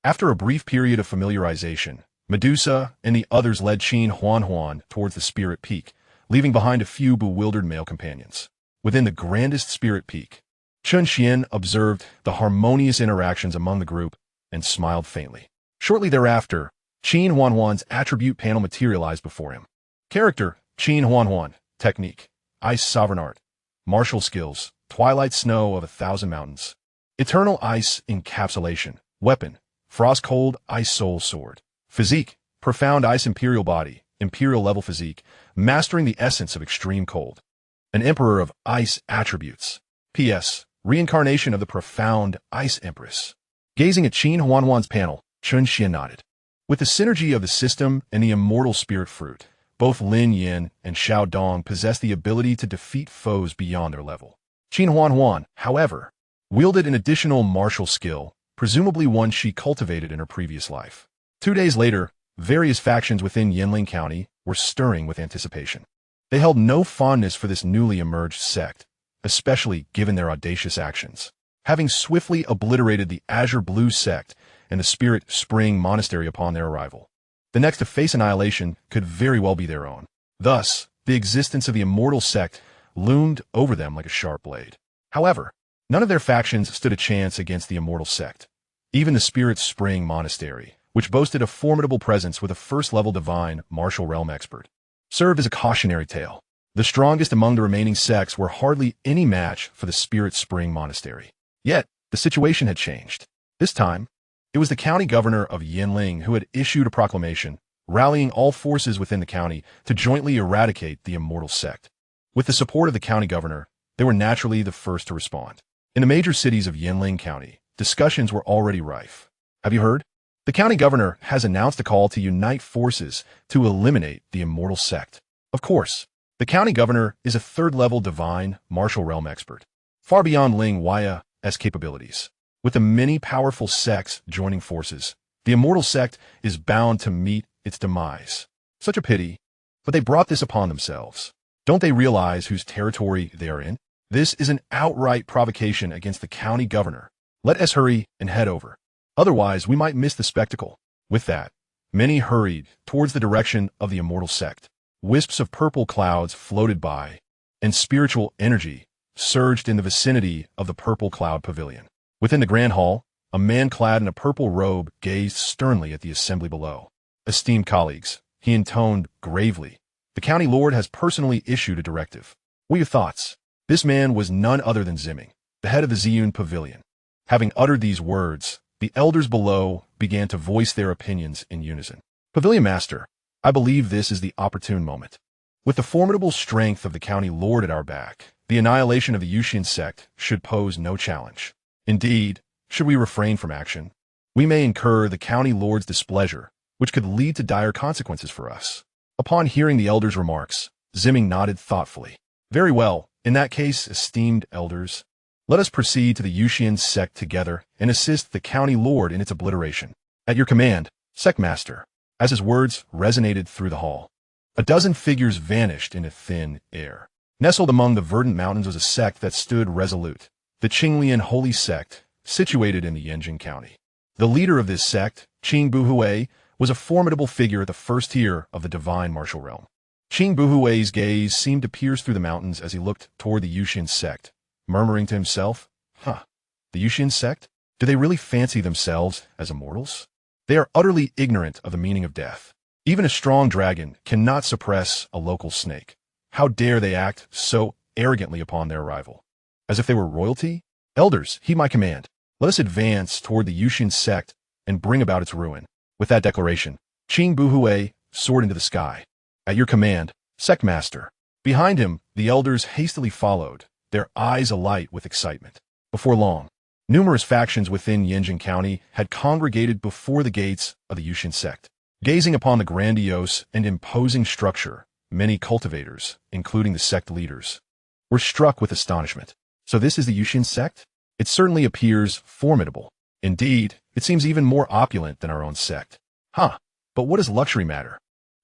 After a brief period of familiarization, Medusa and the others led Chen Xuan towards the Spirit Peak, leaving behind a few bewildered male companions. Within the grandest Spirit Peak, Chen Xuan observed the harmonious interactions among the group and smiled faintly. Shortly thereafter, Chen Xuan's attribute panel materialized before him. Character, Chen Xuan. Technique, Ice Sovereign Art. Martial skills, Twilight Snow of 1,000 Mountains. Eternal Ice Encapsulation. Weapon, Frost Cold Ice Soul Sword. Physique, Profound Ice Imperial Body, Imperial Level Physique, mastering the essence of extreme cold. An Emperor of Ice Attributes. P.S. Reincarnation of the Profound Ice Empress. Gazing at Chen Xuan's panel, Chen Xuan nodded. With the synergy of the system and the immortal spirit fruit, both Lin Yin and Xiao Dong possessed the ability to defeat foes beyond their level. Chen Xuan, however, wielded an additional martial skill, presumably one she cultivated in her previous life. 2 days later, various factions within Yinling County were stirring with anticipation. They held no fondness for this newly emerged sect, especially given their audacious actions. Having swiftly obliterated the Azure Blue Sect and the Spirit Spring Monastery upon their arrival, the next to face annihilation could very well be their own. Thus, the existence of the Immortal Sect loomed over them like a sharp blade. However, none of their factions stood a chance against the Immortal Sect. Even the Spirit Spring Monastery, which boasted a formidable presence with a first-level divine martial realm expert, served as a cautionary tale. The strongest among the remaining sects were hardly any match for the Spirit Spring Monastery. Yet, the situation had changed. This time, it was the county governor of Yinling who had issued a proclamation, rallying all forces within the county to jointly eradicate the Immortal Sect. With the support of the county governor, they were naturally the first to respond. In the major cities of Yinling County, discussions were already rife. Have you heard? The county governor has announced a call to unite forces to eliminate the Immortal Sect. Of course, the county governor is a third-level divine martial realm expert, far beyond Ling Huai's capabilities. With the many powerful sects joining forces, the Immortal Sect is bound to meet its demise. Such a pity, but they brought this upon themselves. Don't they realize whose territory they are in? This is an outright provocation against the county governor. Let us hurry and head over. Otherwise, we might miss the spectacle. With that, Many hurried towards the direction of the Immortal Sect. Wisps of purple clouds floated by, and spiritual energy surged in the vicinity of the purple cloud pavilion. Within the grand hall, a man clad in a purple robe gazed sternly at the assembly below. "Esteemed colleagues," he intoned gravely, "the county lord has personally issued a directive. What are your thoughts?" This man was none other than Zimming, the head of the Ziyun Pavilion. Having uttered these words, the elders below began to voice their opinions in unison. "Pavilion Master, I believe this is the opportune moment. With the formidable strength of the county lord at our back, the annihilation of the Yuxian Sect should pose no challenge. Indeed, should we refrain from action, we may incur the county lord's displeasure, which could lead to dire consequences for us." Upon hearing the elders' remarks, Zimming nodded thoughtfully. "Very well. In that case, esteemed elders, let us proceed to the Yuxian Sect together and assist the county lord in its obliteration. At your command, Sect Master." As his words resonated through the hall, a dozen figures vanished into thin air. Nestled among the verdant mountains was a sect that stood resolute, the Qinglian Holy Sect, situated in the Yanjing County. The leader of this sect, Qing Buhui, was a formidable figure at the first tier of the divine martial realm. Qing Buhui's gaze seemed to pierce through the mountains as he looked toward the Yuxian Sect, murmuring to himself, the Yuxian Sect? Do they really fancy themselves as immortals? They are utterly ignorant of the meaning of death. Even a strong dragon cannot suppress a local snake. How dare they act so arrogantly upon their arrival? As if they were royalty? Elders, heed my command. Let us advance toward the Yuxian Sect and bring about its ruin. With that declaration, Qing Buhui soared into the sky. "At your command, Sect Master." Behind him, the elders hastily followed, their eyes alight with excitement. Before long, numerous factions within Yanjing County had congregated before the gates of the Yuxian Sect. Gazing upon the grandiose and imposing structure, many cultivators, including the sect leaders, were struck with astonishment. So this is the Yuxian Sect? It certainly appears formidable. Indeed, it seems even more opulent than our own sect. But what does luxury matter?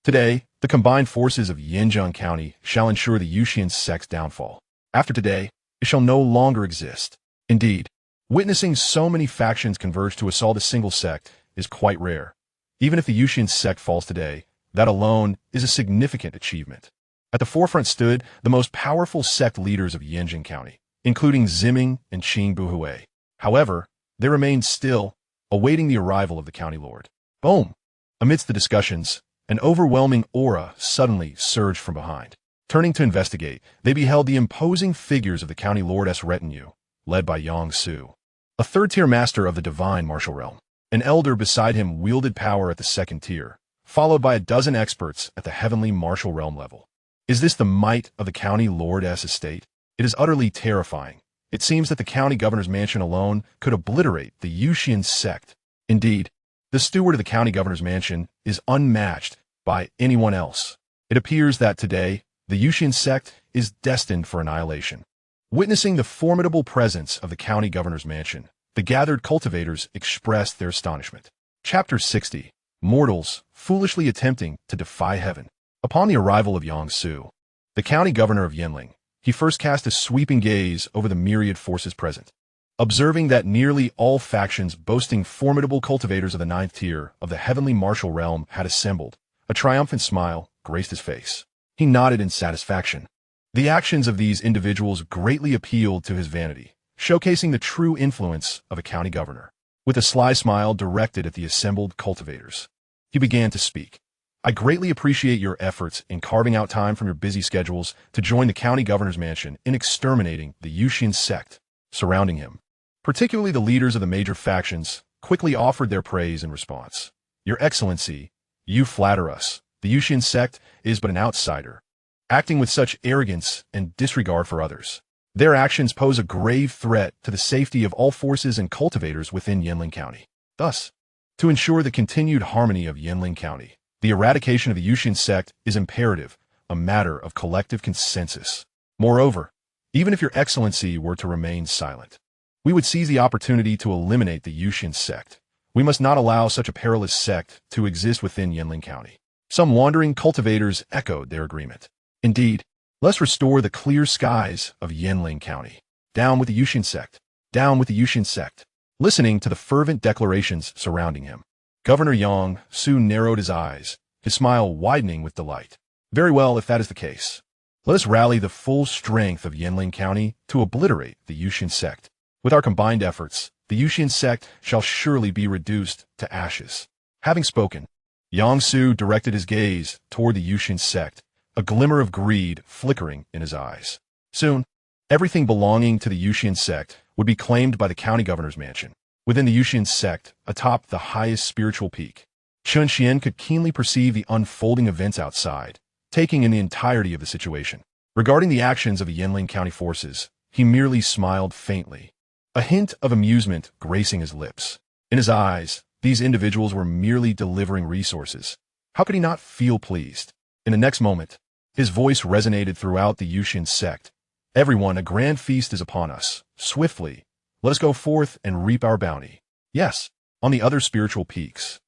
Today, the combined forces of Yanjing County shall ensure the Yuxian Sect's downfall. After today, it shall no longer exist. Indeed, witnessing so many factions converge to assault a single sect is quite rare. Even if the Yuxian Sect falls today, that alone is a significant achievement. At the forefront stood the most powerful sect leaders of Yanjing County, including Zimming and Qing Buhui. However, they remained still, awaiting the arrival of the county lord. Boom! Amidst the discussions, an overwhelming aura suddenly surged from behind. Turning to investigate, they beheld the imposing figures of the county lord's retinue, led by Yang Su, a third-tier master of the divine martial realm. An elder beside him wielded power at the second tier, followed by a dozen experts at the heavenly martial realm level. Is this the might of the county lord's estate? It is utterly terrifying. It seems that the county governor's mansion alone could obliterate the Yuxian Sect. Indeed, the steward of the county governor's mansion is unmatched by anyone else. It appears that today, the Yuxian Sect is destined for annihilation. Witnessing the formidable presence of the county governor's mansion, the gathered cultivators expressed their astonishment. Chapter 60. Mortals foolishly attempting to defy heaven. Upon the arrival of Yang Su, the county governor of Yanling, he first cast a sweeping gaze over the myriad forces present. Observing that nearly all factions boasting formidable cultivators of the ninth tier of the heavenly martial realm had assembled, a triumphant smile graced his face. He nodded in satisfaction. The actions of these individuals greatly appealed to his vanity, showcasing the true influence of a county governor. With a sly smile directed at the assembled cultivators, he began to speak. "I greatly appreciate your efforts in carving out time from your busy schedules to join the county governor's mansion in exterminating the Yuxian Sect surrounding him." Particularly the leaders of the major factions quickly offered their praise in response. "Your Excellency, you flatter us. The Yuxian Sect is but an outsider, acting with such arrogance and disregard for others. Their actions pose a grave threat to the safety of all forces and cultivators within Yanling County. Thus, to ensure the continued harmony of Yanling County, the eradication of the Yuxian Sect is imperative, a matter of collective consensus. Moreover, even if your Excellency were to remain silent, we would seize the opportunity to eliminate the Yuxian Sect. We must not allow such a perilous sect to exist within Yanling County." Some wandering cultivators echoed their agreement. Indeed, let's restore the clear skies of Yanling County. Down with the Yuxian Sect. Down with the Yuxian Sect. Listening to the fervent declarations surrounding him, Governor Yang Su narrowed his eyes, his smile widening with delight. Very well, if that is the case. Let us rally the full strength of Yanling County to obliterate the Yuxian Sect. With our combined efforts, the Yuxian Sect shall surely be reduced to ashes. Having spoken, Yang Su directed his gaze toward the Yuxian Sect, a glimmer of greed flickering in his eyes. Soon, everything belonging to the Yuxian Sect would be claimed by the county governor's mansion. Within the Yuxian Sect, atop the highest spiritual peak, Chen Xuan could keenly perceive the unfolding events outside, taking in the entirety of the situation. Regarding the actions of the Yanling County forces, he merely smiled faintly, a hint of amusement gracing his lips. In his eyes, these individuals were merely delivering resources. How could he not feel pleased? In the next moment, his voice resonated throughout the Yuxian Sect. Everyone, a grand feast is upon us. Swiftly, let us go forth and reap our bounty. Yes, on the other spiritual peaks.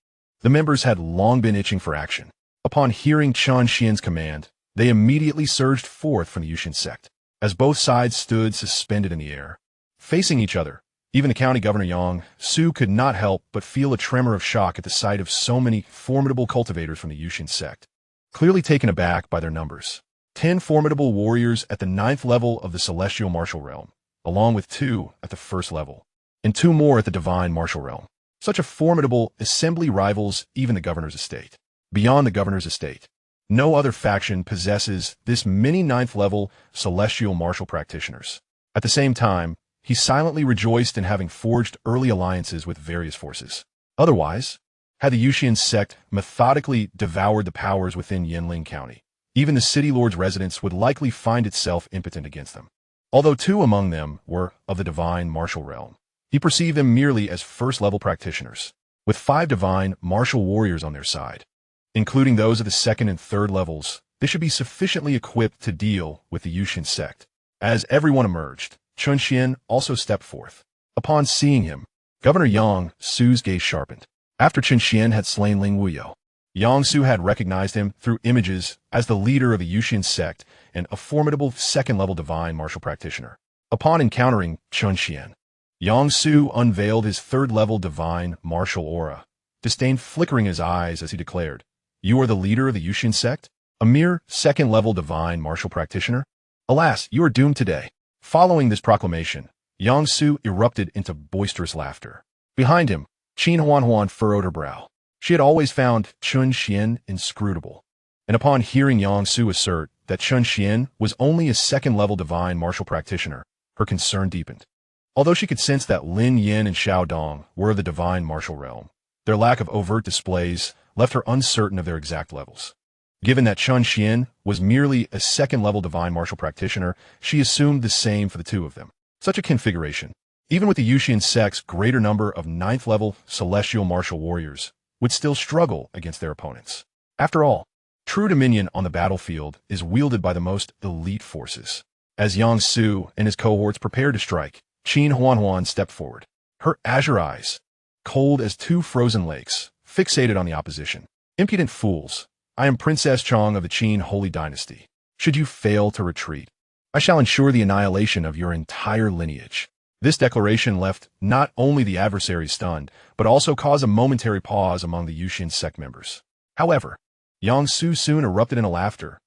The members had long been itching for action. Upon hearing Chen Xuan's command, they immediately surged forth from the Yuxian Sect. As both sides stood suspended in the air, facing each other, even the county governor Yang Su could not help but feel a tremor of shock at the sight of so many formidable cultivators from the Yuxian Sect. Clearly taken aback by their numbers, 10 formidable warriors at the 9th level of the Celestial Martial Realm, along with 2 at the 1st level, and 2 more at the Divine Martial Realm. Such a formidable assembly rivals even the governor's estate. Beyond the governor's estate, no other faction possesses this many 9th level celestial martial practitioners. At the same time, he silently rejoiced in having forged early alliances with various forces. Otherwise, had the Yuxian Sect methodically devoured the powers within Yanling County, even the city lord's residence would likely find itself impotent against them. Although 2 among them were of the Divine Martial Realm, he perceived them merely as first-level practitioners, with 5 Divine Martial Warriors on their side. Including those of the 2nd and 3rd levels, they should be sufficiently equipped to deal with the Yuxian Sect. As everyone emerged, Chen Xuan also stepped forth. Upon seeing him, Governor Yang Su's gaze sharpened. After Chen Xuan had slain Ling Wuyo, Yang Su had recognized him through images as the leader of the Yuxian Sect and a formidable 2nd-level divine martial practitioner. Upon encountering Chen Xuan, Yang Su unveiled his 3rd-level divine martial aura, disdain flickering his eyes as he declared, "You are the leader of the Yuxian Sect? A mere 2nd-level divine martial practitioner? Alas, you are doomed today." Following this proclamation, Yang Su erupted into boisterous laughter. Behind him, Chen Xuan furrowed her brow. She had always found Chen Xuan inscrutable, and upon hearing Yang Su assert that Chen Xuan was only a 2nd-level divine martial practitioner, her concern deepened. Although she could sense that Lin Yin and Xiao Dong were of the divine martial realm, their lack of overt displays left her uncertain of their exact levels. Given that Chen Xuan was merely a 2nd-level divine martial practitioner, she assumed the same for the 2 of them. Such a configuration, even with the Yuxian Sect's greater number of 9th-level celestial martial warriors, would still struggle against their opponents. After all, true dominion on the battlefield is wielded by the most elite forces. As Yang Su and his cohorts prepared to strike, Chen Xuan stepped forward, her azure eyes, cold as 2 frozen lakes, fixated on the opposition. "Impudent fools! I am Princess Chong of the Qin Holy Dynasty. Should you fail to retreat, I shall ensure the annihilation of your entire lineage." This declaration left not only the adversaries stunned, but also caused a momentary pause among the Yuxian Sect members. However, Yang Su soon erupted into laughter.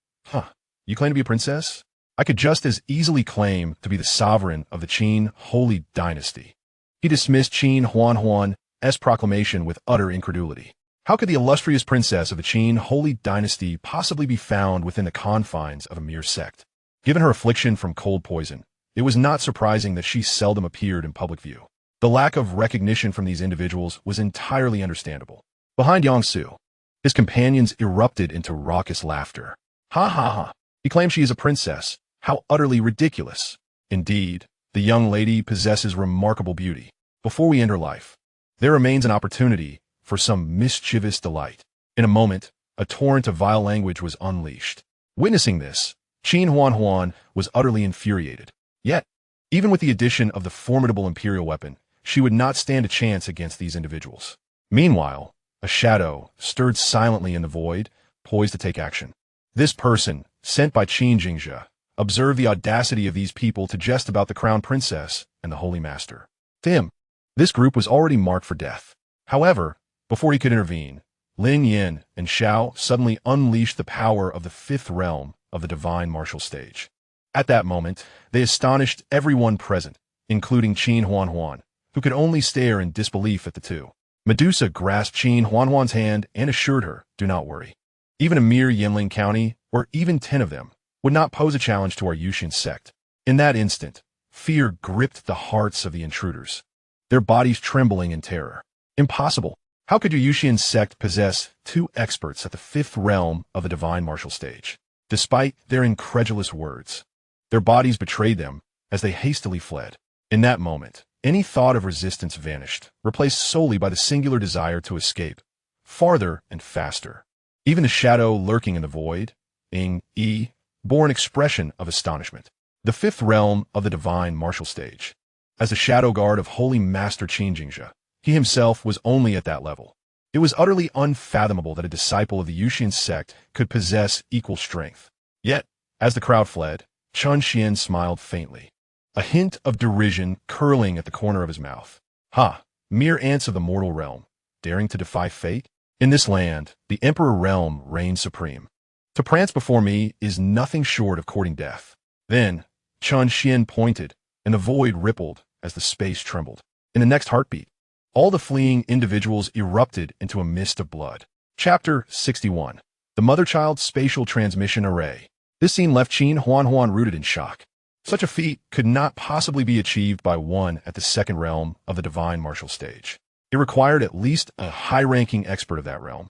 You claim to be a princess? I could just as easily claim to be the sovereign of the Qin Holy Dynasty. He dismissed Chen Xuan's proclamation with utter incredulity. How could the illustrious princess of the Qin Holy Dynasty possibly be found within the confines of a mere sect? Given her affliction from cold poison, it was not surprising that she seldom appeared in public view. The lack of recognition from these individuals was entirely understandable. Behind Yang Su, his companions erupted into raucous laughter. Ha ha ha! He claims she is a princess. How utterly ridiculous. Indeed, the young lady possesses remarkable beauty. Before we end her life, there remains an opportunity for some mischievous delight. In a moment, a torrent of vile language was unleashed. Witnessing this, Chen Xuan was utterly infuriated. Yet, even with the addition of the formidable imperial weapon, she would not stand a chance against these individuals. Meanwhile, a shadow stirred silently in the void, poised to take action. This person, sent by Xianxia, observed the audacity of these people to jest about the crown princess and the holy master. To him, this group was already marked for death. However, Before he could intervene, Lin Yin and Xiao suddenly unleashed the power of the fifth realm of the divine martial stage. At that moment, they astonished everyone present, including Chen Xuan, who could only stare in disbelief at the two. Medusa grasped Chen Xuan's hand and assured her, "Do not worry. Even a mere Yinling county, or even 10 of them, would not pose a challenge to our Yuxian Sect." In that instant, fear gripped the hearts of the intruders, their bodies trembling in terror. Impossible! How could your Yuxian Sect possess 2 experts at the 5th realm of the divine martial stage? Despite their incredulous words, their bodies betrayed them as they hastily fled. In that moment, any thought of resistance vanished, replaced solely by the singular desire to escape, farther and faster. Even the shadow lurking in the void, Yi, bore an expression of astonishment. The 5th realm of the divine martial stage. As the shadow guard of Holy Master Xianxia, he himself was only at that level. It was utterly unfathomable that a disciple of the Yuxian Sect could possess equal strength. Yet, as the crowd fled, Chen Xuan smiled faintly, a hint of derision curling at the corner of his mouth. Ha! Mere ants of the mortal realm, daring to defy fate? In this land, the Emperor realm reigns supreme. To prance before me is nothing short of courting death. Then, Chen Xuan pointed, and the void rippled as the space trembled. In the next heartbeat, all the fleeing individuals erupted into a mist of blood. Chapter 61. The Mother-Child Spatial Transmission Array. This scene left Chen Xuan rooted in shock. Such a feat could not possibly be achieved by one at the 2nd realm of the divine martial stage. It required at least a high-ranking expert of that realm,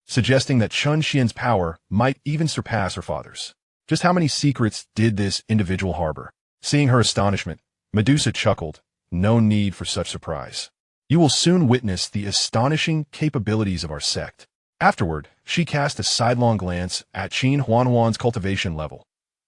suggesting that Chen Xuan's power might even surpass her father's. Just how many secrets did this individual harbor? Seeing her astonishment, Medusa chuckled. No need for such surprise. You will soon witness the astonishing capabilities of our sect. Afterward, she cast a sidelong glance at Chen Xuan's cultivation level,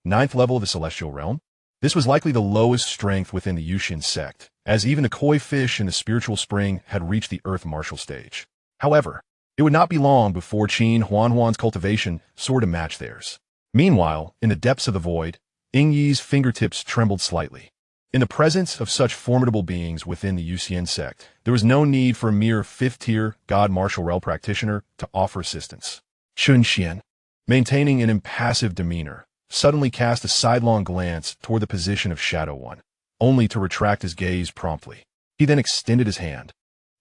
9th level of the celestial realm. This was likely the lowest strength within the Yuxian Sect, as even the koi fish in the spiritual spring had reached the earth martial stage. However, it would not be long before Chen Xuan's cultivation soared to match theirs. Meanwhile, in the depths of the void, Yi's fingertips trembled slightly. In the presence of such formidable beings within the Yuxian Sect, there was no need for a mere 5th-tier God martial realm practitioner to offer assistance. Chen Xuan, maintaining an impassive demeanor, suddenly cast a sidelong glance toward the position of Shadow One, only to retract his gaze promptly. He then extended his hand,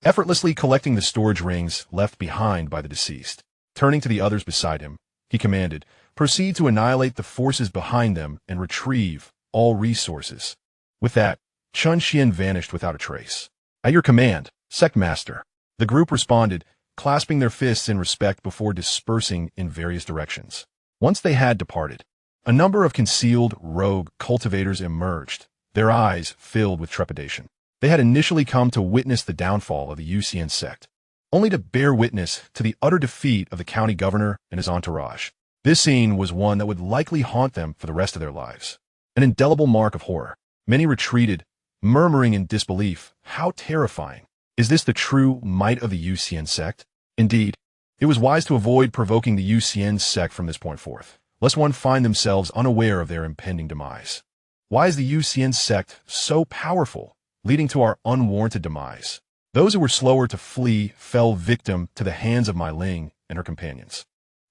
effortlessly collecting the storage rings left behind by the deceased. Turning to the others beside him, he commanded, "Proceed to annihilate the forces behind them and retrieve all resources." With that, Chen Xuan vanished without a trace. "At your command, Sect Master." The group responded, clasping their fists in respect before dispersing in various directions. Once they had departed, a number of concealed rogue cultivators emerged, their eyes filled with trepidation. They had initially come to witness the downfall of the Yuxian Sect, only to bear witness to the utter defeat of the county governor and his entourage. This scene was one that would likely haunt them for the rest of their lives. An indelible mark of horror. Many retreated, murmuring in disbelief, "How terrifying! Is this the true might of the Yuxian Sect?" Indeed, it was wise to avoid provoking the Yuxian Sect from this point forth, lest one find themselves unaware of their impending demise. Why is the Yuxian Sect so powerful, leading to our unwarranted demise? Those who were slower to flee fell victim to the hands of Mai Ling and her companions.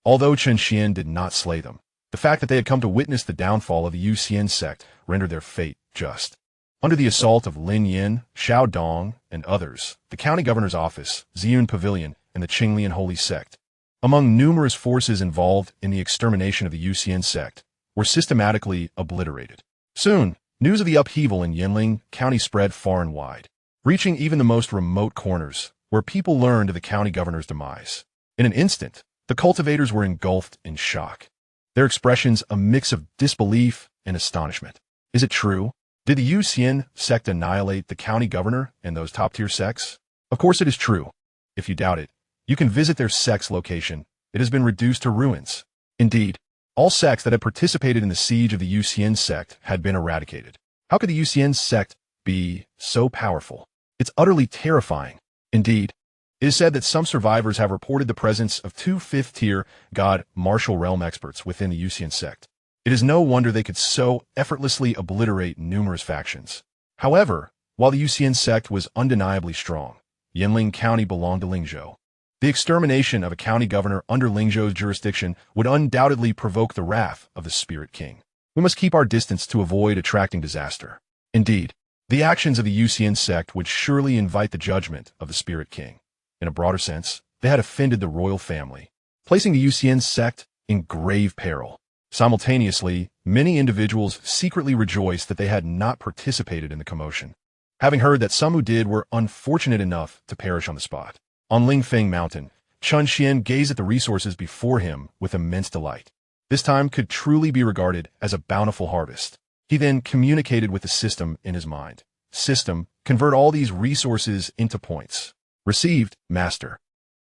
Although Chen Xuan did not slay them, the fact that they had come to witness the downfall of the Yuxian Sect rendered their fate just. Under the assault of Lin Yin, Xiao Dong, and others, the county governor's office, Ziyun Pavilion, and the Qinglian Holy Sect, among numerous forces involved in the extermination of the Yuxian Sect, were systematically obliterated. Soon, news of the upheaval in Yinling County spread far and wide, reaching even the most remote corners, where people learned of the county governor's demise. In an instant, the cultivators were engulfed in shock, their expressions a mix of disbelief and astonishment. Is it true? Did the Yuxian Sect annihilate the county governor and those top-tier sects? Of course it is true. If you doubt it, you can visit their sect's location. It has been reduced to ruins. Indeed, all sects that had participated in the siege of the Yuxian Sect had been eradicated. How could the Yuxian Sect be so powerful? It's utterly terrifying. Indeed, it is said that some survivors have reported the presence of 2 5th-tier God martial realm experts within the Yuxian Sect. It is no wonder they could so effortlessly obliterate numerous factions. However, while the Yuxian Sect was undeniably strong, Yinling County belonged to Lingzhou. The extermination of a county governor under Lingzhou's jurisdiction would undoubtedly provoke the wrath of the Spirit King. We must keep our distance to avoid attracting disaster. Indeed, the actions of the Yuxian Sect would surely invite the judgment of the Spirit King. In a broader sense, they had offended the royal family, placing the Yuxian Sect in grave peril. Simultaneously, many individuals secretly rejoiced that they had not participated in the commotion, having heard that some who did were unfortunate enough to perish on the spot. On Lingfeng Mountain, Chen Xuan gazed at the resources before him with immense delight. This time could truly be regarded as a bountiful harvest. He then communicated with the system in his mind. System, convert all these resources into points. Received, Master.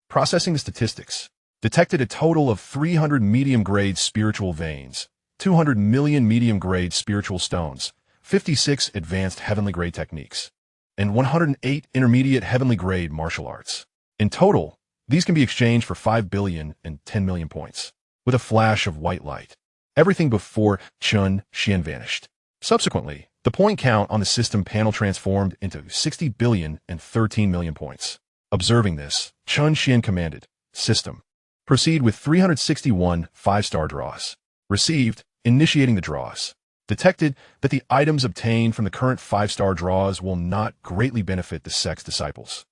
Processing the statistics. Detected a total of 300 medium-grade spiritual veins, 200 million medium-grade spiritual stones, 56 advanced heavenly-grade techniques, and 108 intermediate heavenly-grade martial arts. In total, these can be exchanged for 5 billion and 10 million points. With a flash of white light, everything before Chen Xuan vanished. Subsequently, the point count on the system panel transformed into 60 billion and 13 million points. Observing this, Chen Xuan commanded, System, proceed with 361 5-star draws. Received, initiating the draws. Detected that the items obtained from the current 5-star draws will not greatly benefit the sect's disciples.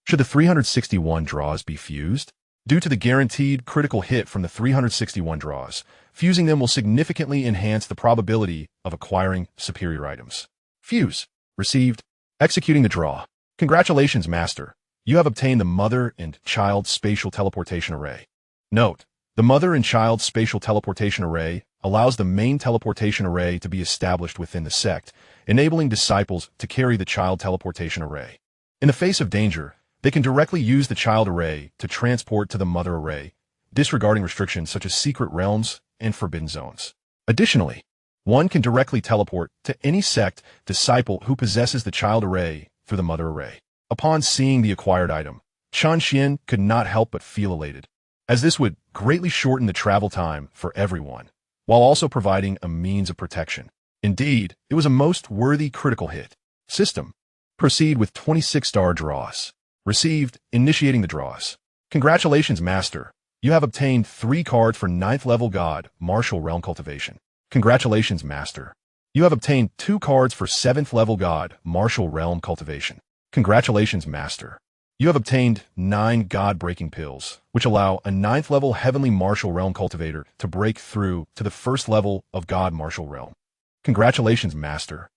Should the 361 draws be fused? Due to the guaranteed critical hit from the 361 draws, fusing them will significantly enhance the probability of acquiring superior items. Fuse. Received. Executing the draw. Congratulations, Master. You have obtained the Mother and Child Spatial Teleportation Array. Note, the Mother and Child Spatial Teleportation Array allows the main teleportation array to be established within the sect, enabling disciples to carry the Child Teleportation Array. In the face of danger, they can directly use the Child Array to transport to the Mother Array, disregarding restrictions such as secret realms and forbidden zones. Additionally, one can directly teleport to any sect disciple who possesses the Child Array through the Mother Array. Upon seeing the acquired item, Chen Xuan could not help but feel elated, as this would greatly shorten the travel time for everyone, while also providing a means of protection. Indeed, it was a most worthy critical hit. System. Proceed with 26-star draws. Received, initiating the draws. Congratulations, Master. You have obtained 3 cards for 9th level God, Martial Realm Cultivation. Congratulations, Master. You have obtained 2 cards for 7th level God, Martial Realm Cultivation. Congratulations, Master. You have obtained 9 God-breaking pills, which allow a 9th level Heavenly Martial Realm Cultivator to break through to the 1st level of God Martial Realm. Congratulations, Master.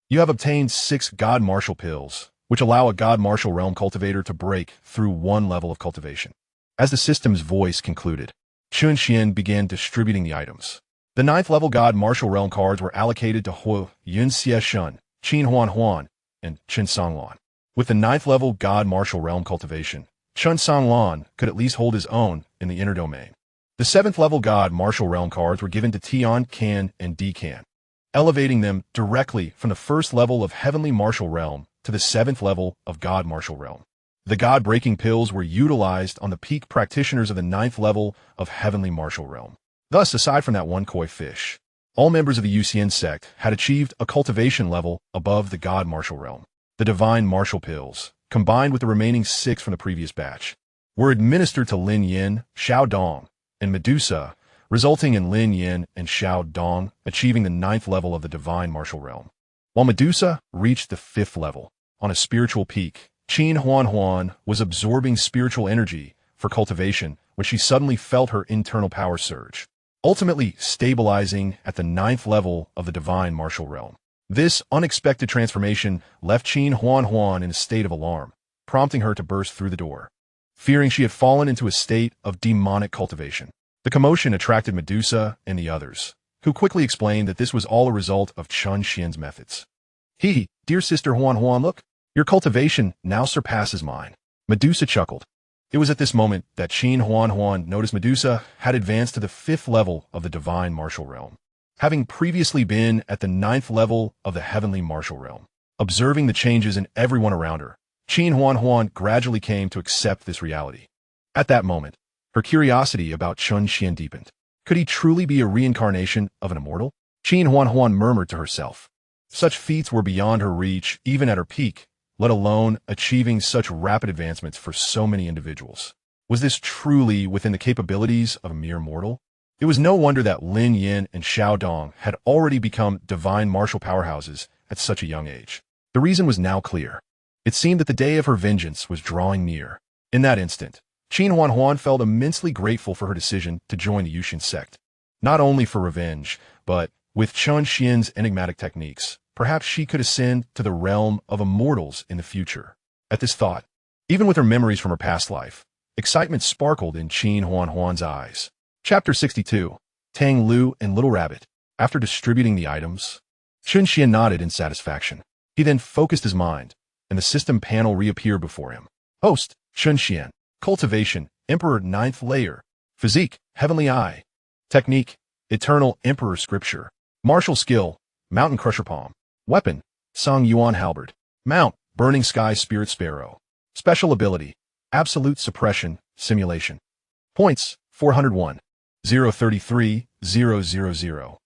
You have obtained 6 God Martial pills, which allow a God Martial Realm Cultivator to break through 1 level of cultivation. As the system's voice concluded, Chen Xuan began distributing the items. The 9th level God Martial Realm cards were allocated to Xianxia Shun, Chen Xuan, and Chen Xuan. With the 9th level God Martial Realm Cultivation, Chen Xuan could at least hold his own in the inner domain. The 7th level God Martial Realm cards were given to Tian Can and D Can, elevating them directly from the 1st level of Heavenly Martial Realm to the 7th level of God Martial Realm. The God-breaking pills were utilized on the peak practitioners of the 9th level of Heavenly Martial Realm. Thus, aside from that one koi fish, all members of the Yuxian Sect had achieved a cultivation level above the God Martial Realm. The Divine Martial Pills, combined with the remaining 6 from the previous batch, were administered to Lin Yin, Xiao Dong, and Medusa, resulting in Lin Yin and Xiao Dong achieving the 9th level of the Divine Martial Realm, while Medusa reached the 5th level. On a spiritual peak, Chen Xuan was absorbing spiritual energy for cultivation when she suddenly felt her internal power surge, ultimately stabilizing at the 9th level of the Divine Martial Realm. This unexpected transformation left Chen Xuan in a state of alarm, prompting her to burst through the door, fearing she had fallen into a state of demonic cultivation. The commotion attracted Medusa and the others, who quickly explained that this was all a result of Chen Xuan's methods. Dear Sister Xuan, look, your cultivation now surpasses mine. Medusa chuckled. It was at this moment that Chen Xuan noticed Medusa had advanced to the 5th level of the Divine Martial Realm, having previously been at the 9th level of the Heavenly Martial Realm. Observing the changes in everyone around her, Chen Xuan gradually came to accept this reality. At that moment, her curiosity about Chen Xuan deepened. Could he truly be a reincarnation of an immortal? Chen Xuan murmured to herself. Such feats were beyond her reach even at her peak, let alone achieving such rapid advancements for so many individuals. Was this truly within the capabilities of a mere mortal? It was no wonder that Lin Yin and Xiao Dong had already become divine martial powerhouses at such a young age. The reason was now clear. It seemed that the day of her vengeance was drawing near. In that instant, Chen Xuan felt immensely grateful for her decision to join the Yuxian Sect. Not only for revenge, but, with Chen Xian's enigmatic techniques, perhaps she could ascend to the realm of immortals in the future. At this thought, even with her memories from her past life, excitement sparkled in Chen Xuan's eyes. Chapter 62. Tang Lu and Little Rabbit. After distributing the items, Chen Xian nodded in satisfaction. He then focused his mind, and the system panel reappeared before him. Host, Chen Xian. Cultivation, Emperor 9th Layer. Physique, Heavenly Eye. Technique, Eternal Emperor Scripture. Martial Skill, Mountain Crusher Palm. Weapon, Song Yuan Halberd. Mount, Burning Sky Spirit Sparrow. Special Ability, Absolute Suppression, Simulation. Points, 401. 033, 000.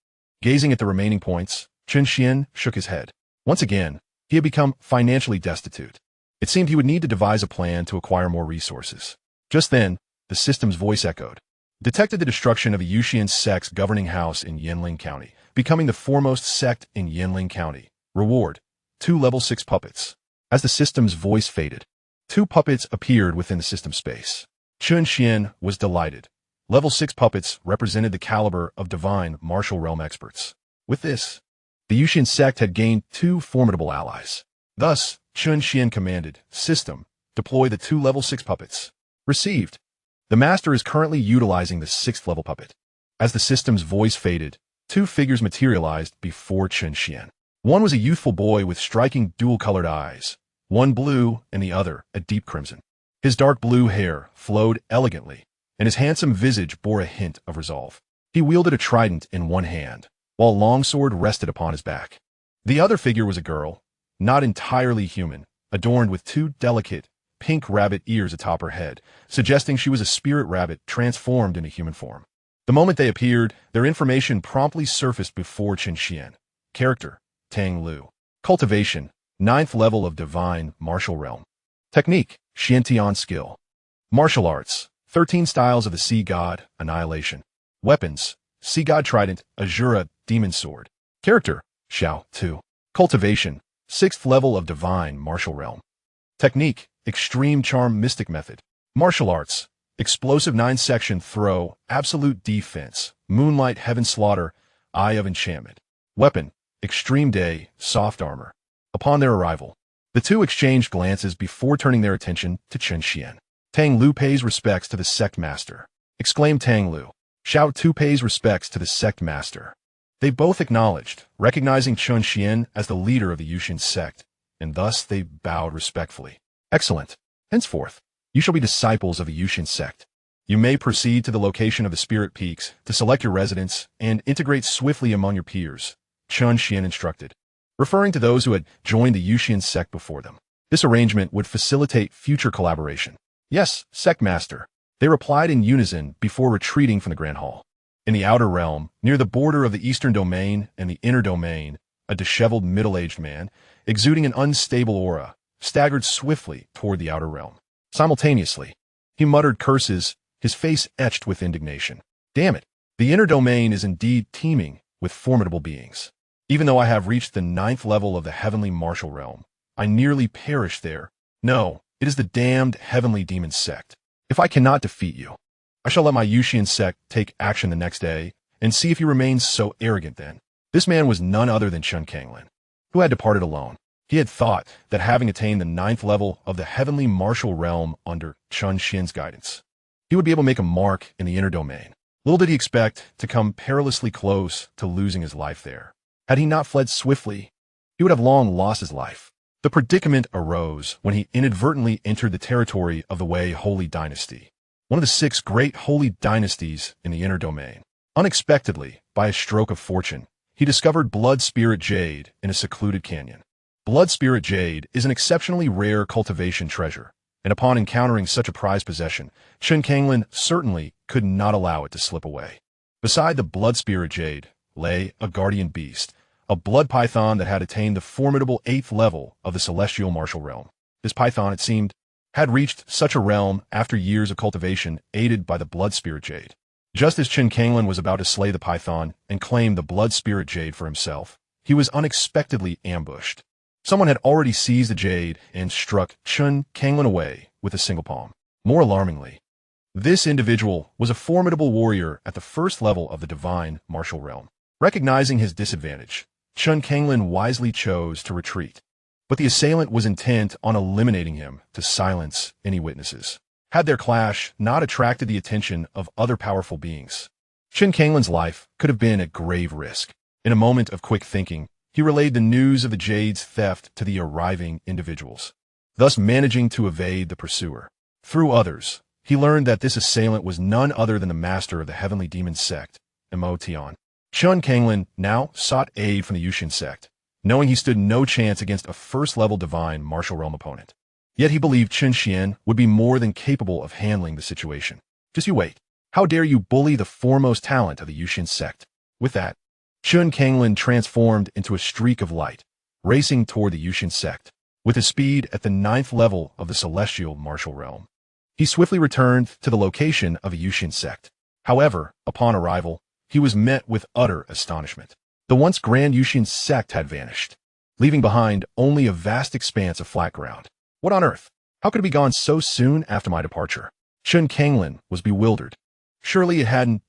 Gazing at the remaining points, Chen Xian shook his head. Once again, he had become financially destitute. It seemed he would need to devise a plan to acquire more resources. Just then, the system's voice echoed. Detected the destruction of a Yuxian Sect's governing house in Yanling County, becoming the foremost sect in Yanling County. Reward, 2 level 6 puppets. As the system's voice faded, 2 puppets appeared within the system space. Chen Xian was delighted. Level 6 puppets represented the caliber of divine martial realm experts. With this, the Yuxian Sect had gained 2 formidable allies. Thus, Chen Xian commanded, System, deploy the 2 level 6 puppets. Received. The master is currently utilizing the 6th level puppet. As the system's voice faded, 2 figures materialized before Chen Xian. One was a youthful boy with striking dual-colored eyes, one blue and the other a deep crimson. His dark blue hair flowed elegantly, and his handsome visage bore a hint of resolve. He wielded a trident in one hand, while a longsword rested upon his back. The other figure was a girl, not entirely human, adorned with 2 delicate, pink rabbit ears atop her head, suggesting she was a spirit rabbit transformed into human form. The moment they appeared, their information promptly surfaced before Chen Xian. Character, Tang Lu. Cultivation, 9th level of Divine Martial Realm. Technique, Xiantian Skill. Martial Arts, 13 Styles of the Sea God, Annihilation. Weapons, Sea God Trident, Azura, Demon Sword. Character, Xiao Tu. Cultivation, 6th level of Divine Martial Realm. Technique, Extreme Charm Mystic Method. Martial Arts, Explosive 9-Section Throw, Absolute Defense, Moonlight Heaven Slaughter, Eye of Enchantment. Weapon, Extreme Day, Soft Armor. Upon their arrival, the 2 exchanged glances before turning their attention to Chen Xian. Tang Lu pays respects to the Sect Master. Exclaimed Tang Lu. Xiao Tu pays respects to the Sect Master. They both acknowledged, recognizing Chen Xian as the leader of the Yuxian Sect, and thus they bowed respectfully. Excellent. Henceforth, you shall be disciples of the Yuxian Sect. You may proceed to the location of the Spirit Peaks to select your residence and integrate swiftly among your peers, Chen Xian instructed, referring to those who had joined the Yuxian Sect before them. This arrangement would facilitate future collaboration. Yes, Sect Master. They replied in unison before retreating from the Grand Hall. In the outer realm, near the border of the Eastern Domain and the Inner Domain, a disheveled middle-aged man, exuding an unstable aura, staggered swiftly toward the outer realm. Simultaneously, he muttered curses, his face etched with indignation. Damn it, the Inner Domain is indeed teeming with formidable beings. Even though I have reached the 9th level of the Heavenly Martial Realm, I nearly perished there. No, it is the damned Heavenly Demon Sect. If I cannot defeat you, I shall let my Yuxian Sect take action the next day, and see if he remains so arrogant then. This man was none other than Chen Kanglin, who had departed alone. He had thought that having attained the 9th level of the Heavenly Martial Realm under Chen Xian's guidance, he would be able to make a mark in the Inner Domain. Little did he expect to come perilously close to losing his life there. Had he not fled swiftly, he would have long lost his life. The predicament arose when he inadvertently entered the territory of the Wei Holy Dynasty, one of the 6 great holy dynasties in the Inner Domain. Unexpectedly, by a stroke of fortune, he discovered Blood Spirit Jade in a secluded canyon. Blood Spirit Jade is an exceptionally rare cultivation treasure, and upon encountering such a prized possession, Chen Kanglin certainly could not allow it to slip away. Beside the Blood Spirit Jade lay a guardian beast, a blood python that had attained the formidable 8th level of the Celestial Martial Realm. This python, it seemed, had reached such a realm after years of cultivation aided by the blood spirit jade. Just as Chen Xuan was about to slay the python and claim the blood spirit jade for himself, he was unexpectedly ambushed. Someone had already seized the jade and struck Chen Xuan away with a single palm. More alarmingly, this individual was a formidable warrior at the first level of the divine martial realm. Recognizing his disadvantage, Chen Xuan wisely chose to retreat. But the assailant was intent on eliminating him to silence any witnesses. Had their clash not attracted the attention of other powerful beings, Chen Xuan's life could have been at grave risk. In a moment of quick thinking, he relayed the news of the jade's theft to the arriving individuals, thus managing to evade the pursuer. Through others, he learned that this assailant was none other than the master of the heavenly demon sect, Immortal. Chen Xuan now sought aid from the Yuxian Sect, knowing he stood no chance against a first-level divine martial realm opponent. Yet he believed Chen Xuan would be more than capable of handling the situation. Just you wait. How dare you bully the foremost talent of the Yuxian Sect? With that, Chen Xuan transformed into a streak of light, racing toward the Yuxian Sect, with his speed at the 9th level of the celestial martial realm. He swiftly returned to the location of the Yuxian Sect. However, upon arrival, he was met with utter astonishment. The once grand Yuxian Sect had vanished, leaving behind only a vast expanse of flat ground. What on earth? How could it be gone so soon after my departure? Chen Xuan was bewildered. Surely it hadn't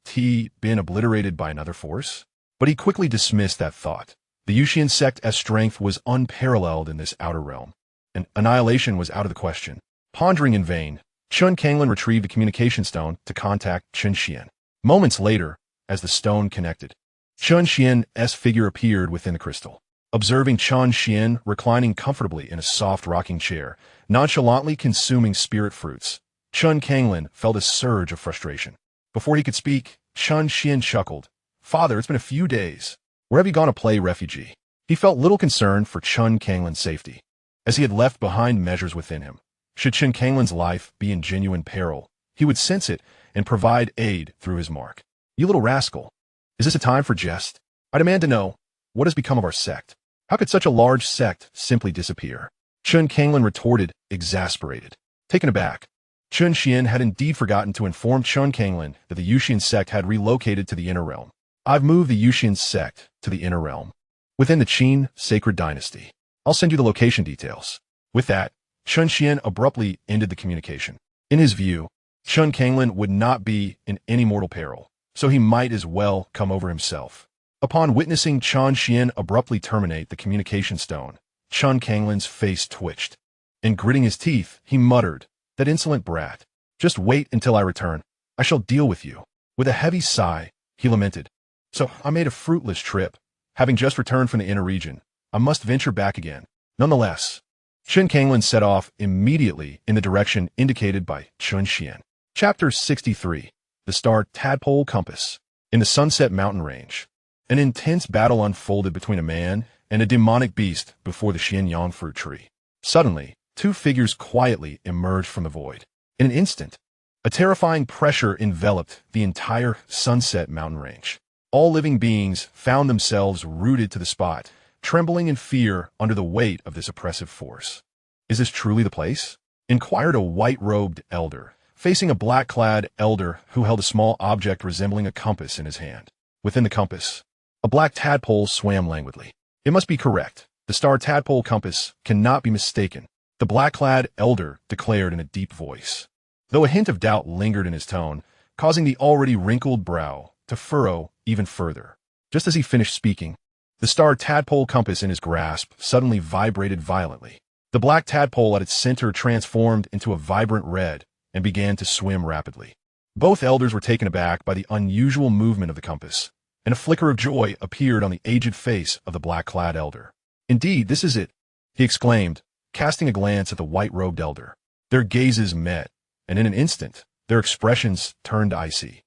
been obliterated by another force? But he quickly dismissed that thought. The Yuxian Sect's strength was unparalleled in this outer realm, and annihilation was out of the question. Pondering in vain, Chen Xuan retrieved the communication stone to contact Chen Xuan. Moments later, as the stone connected, Chen Xuan's figure appeared within the crystal. Observing Chen Xuan reclining comfortably in a soft rocking chair, nonchalantly consuming spirit fruits, Chen Xuan felt a surge of frustration. Before he could speak, Chen Xuan chuckled. "Father, it's been a few days. Where have you gone to play refugee?" He felt little concern for Chen Xuan's safety, as he had left behind measures within him. Should Chen Xuan's life be in genuine peril, he would sense it and provide aid through his mark. "You little rascal, is this a time for jest? I demand to know, what has become of our sect? How could such a large sect simply disappear?" Chen Xuan retorted, exasperated. Taken aback, Chen Xuan had indeed forgotten to inform Chen Xuan that the Yuxian Sect had relocated to the inner realm. "I've moved the Yuxian Sect to the inner realm, within the Qin Sacred Dynasty. I'll send you the location details." With that, Chen Xuan abruptly ended the communication. In his view, Chen Xuan would not be in any mortal peril, so he might as well come over himself. Upon witnessing Chen Xuan abruptly terminate the communication stone, Chen Xuan's face twitched. And gritting his teeth, he muttered, "That insolent brat. Just wait until I return. I shall deal with you." With a heavy sigh, he lamented, "So I made a fruitless trip. Having just returned from the inner region, I must venture back again. Nonetheless." Chen Xuan set off immediately in the direction indicated by Chen Xuan. Chapter 63. The Star Tadpole Compass. In the Sunset Mountain Range, an intense battle unfolded between a man and a demonic beast before the Xianxia fruit tree. Suddenly, two figures quietly emerged from the void. In an instant, a terrifying pressure enveloped the entire Sunset Mountain Range. All living beings found themselves rooted to the spot, trembling in fear under the weight of this oppressive force. "Is this truly the place?" inquired a white-robed elder, facing a black-clad elder who held a small object resembling a compass in his hand. Within the compass, a black tadpole swam languidly. "It must be correct. The star tadpole compass cannot be mistaken," the black-clad elder declared in a deep voice, though a hint of doubt lingered in his tone, causing the already wrinkled brow to furrow even further. Just as he finished speaking, the star tadpole compass in his grasp suddenly vibrated violently. The black tadpole at its center transformed into a vibrant red and began to swim rapidly. Both elders were taken aback by the unusual movement of the compass, and a flicker of joy appeared on the aged face of the black-clad elder. "Indeed, this is it," he exclaimed, casting a glance at the white-robed elder. Their gazes met, and in an instant, their expressions turned icy.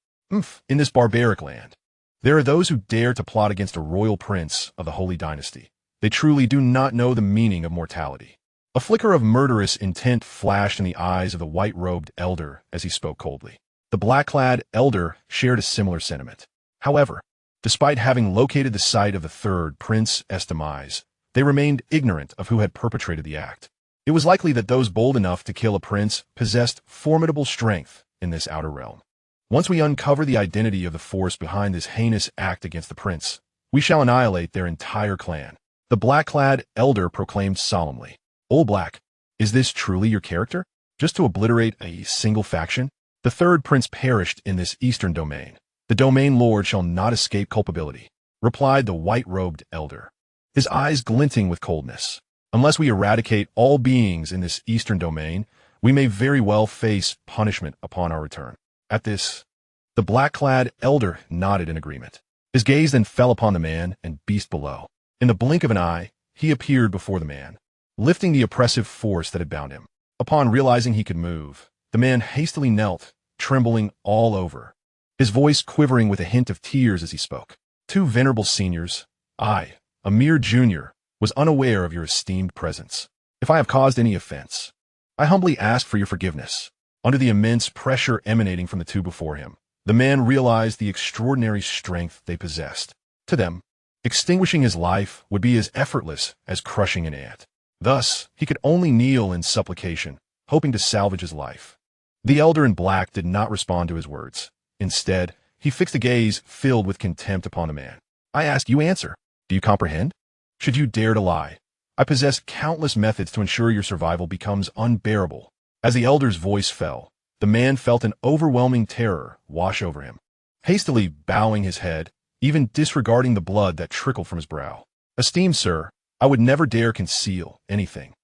In this barbaric land, there are those who dare to plot against a royal prince of the Holy Dynasty. They truly do not know the meaning of mortality. A flicker of murderous intent flashed in the eyes of the white-robed elder as he spoke coldly. The black-clad elder shared a similar sentiment. However, despite having located the site of the third prince's demise, they remained ignorant of who had perpetrated the act. It was likely that those bold enough to kill a prince possessed formidable strength in this outer realm. Once we uncover the identity of the force behind this heinous act against the prince, we shall annihilate their entire clan. The black-clad elder proclaimed solemnly, "Old Black, is this truly your character? Just to obliterate a single faction? The third prince perished in this eastern domain. The domain lord shall not escape culpability," replied the white-robed elder, his eyes glinting with coldness. "Unless we eradicate all beings in this eastern domain, we may very well face punishment upon our return." At this, the black-clad elder nodded in agreement. His gaze then fell upon the man and beast below. In the blink of an eye, he appeared before the man, lifting the oppressive force that had bound him. Upon realizing he could move, the man hastily knelt, trembling all over, his voice quivering with a hint of tears as he spoke. "Two venerable seniors, I, a mere junior, was unaware of your esteemed presence. If I have caused any offense, I humbly ask for your forgiveness." Under the immense pressure emanating from the two before him, the man realized the extraordinary strength they possessed. To them, extinguishing his life would be as effortless as crushing an ant. Thus, he could only kneel in supplication, hoping to salvage his life. The elder in black did not respond to his words. Instead, he fixed a gaze filled with contempt upon the man. "I ask, you answer. Do you comprehend? Should you dare to lie, I possess countless methods to ensure your survival becomes unbearable." As the elder's voice fell, the man felt an overwhelming terror wash over him. Hastily bowing his head, even disregarding the blood that trickled from his brow. "Esteemed sir, I would never dare conceal anything."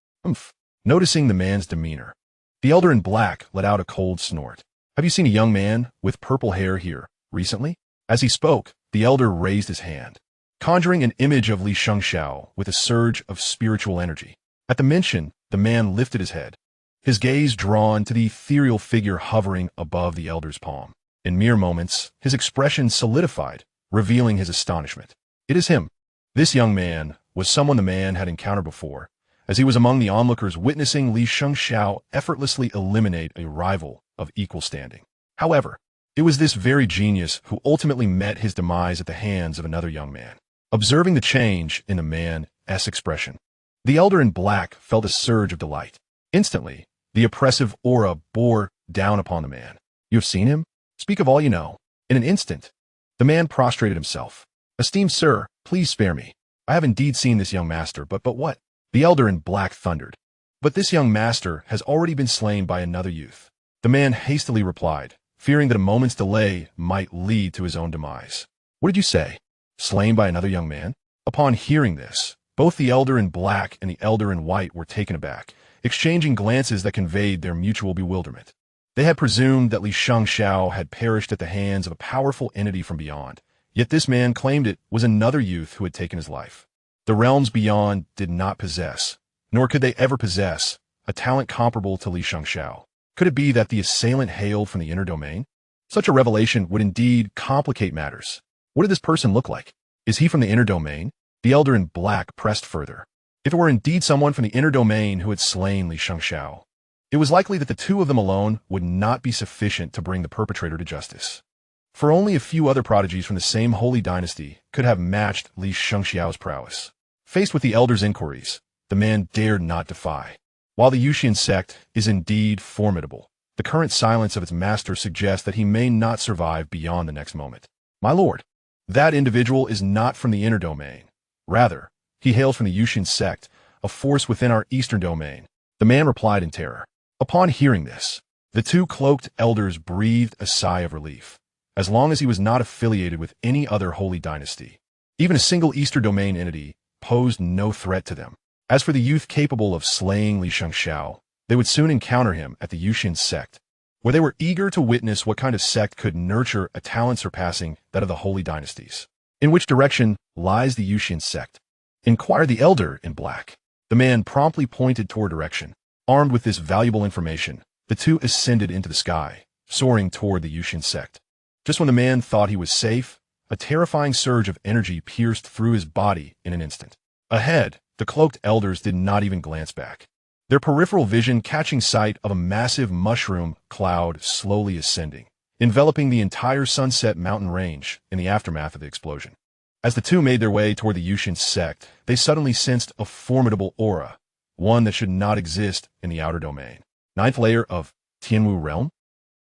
Noticing the man's demeanor, the elder in black let out a cold snort. "Have you seen a young man with purple hair here recently?" As he spoke, the elder raised his hand, conjuring an image of Xianxia with a surge of spiritual energy. At the mention, the man lifted his head, his gaze drawn to the ethereal figure hovering above the elder's palm. In mere moments, his expression solidified, revealing his astonishment. "It is him." This young man was someone the man had encountered before, as he was among the onlookers witnessing Xianxia effortlessly eliminate a rival of equal standing. However, it was this very genius who ultimately met his demise at the hands of another young man. Observing the change in the man's expression, the elder in black felt a surge of delight. Instantly, the oppressive aura bore down upon the man. "You have seen him? Speak of all you know." In an instant, the man prostrated himself. "Esteemed sir, please spare me. I have indeed seen this young master, but what?" The elder in black thundered. "But this young master has already been slain by another youth." The man hastily replied, fearing that a moment's delay might lead to his own demise. "What did you say? Slain by another young man?" Upon hearing this, both the elder in black and the elder in white were taken aback, exchanging glances that conveyed their mutual bewilderment. They had presumed that Xianxia had perished at the hands of a powerful entity from beyond, yet this man claimed it was another youth who had taken his life. The realms beyond did not possess, nor could they ever possess, a talent comparable to Xianxia. Could it be that the assailant hailed from the inner domain? Such a revelation would indeed complicate matters. What did this person look like? Is he from the inner domain? The elder in black pressed further. If it were indeed someone from the inner domain who had slain Xianxia, it was likely that the two of them alone would not be sufficient to bring the perpetrator to justice. For only a few other prodigies from the same holy dynasty could have matched Xianxiao's prowess. Faced with the elder's inquiries, the man dared not defy. While the Yuxian Sect is indeed formidable, the current silence of its master suggests that he may not survive beyond the next moment. "My lord, that individual is not from the inner domain. Rather, he hails from the Yuxian Sect, a force within our eastern domain," the man replied in terror. Upon hearing this, the two cloaked elders breathed a sigh of relief. As long as he was not affiliated with any other holy dynasty, even a single eastern domain entity posed no threat to them. As for the youth capable of slaying Xianxia, they would soon encounter him at the Yuxian Sect, where they were eager to witness what kind of sect could nurture a talent surpassing that of the holy dynasties. "In which direction lies the Yuxian Sect?" inquired the elder in black. The man promptly pointed toward direction. Armed with this valuable information, the two ascended into the sky, soaring toward the Yuxian Sect. Just when the man thought he was safe, a terrifying surge of energy pierced through his body in an instant. Ahead, the cloaked elders did not even glance back, their peripheral vision catching sight of a massive mushroom cloud slowly ascending, enveloping the entire Sunset Mountain range in the aftermath of the explosion. As the two made their way toward the Yuxian Sect, they suddenly sensed a formidable aura, one that should not exist in the outer domain. Ninth layer of Tianwu realm?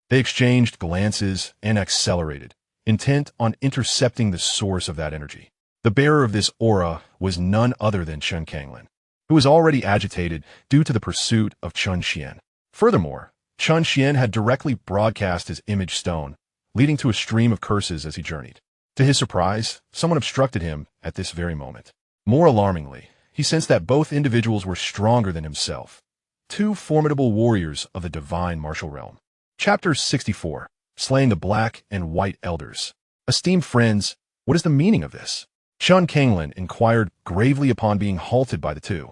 They exchanged glances and accelerated, intent on intercepting the source of that energy. The bearer of this aura was none other than Chen Xuan, who was already agitated due to the pursuit of Chen Xuan. Furthermore, Chen Xuan had directly broadcast his image stone, leading to a stream of curses as he journeyed. To his surprise, someone obstructed him at this very moment. More alarmingly, he sensed that both individuals were stronger than himself, two formidable warriors of the divine martial realm. Chapter 64, Slaying the Black and White Elders. Esteemed friends, what is the meaning of this? Chen Xuan inquired gravely upon being halted by the two.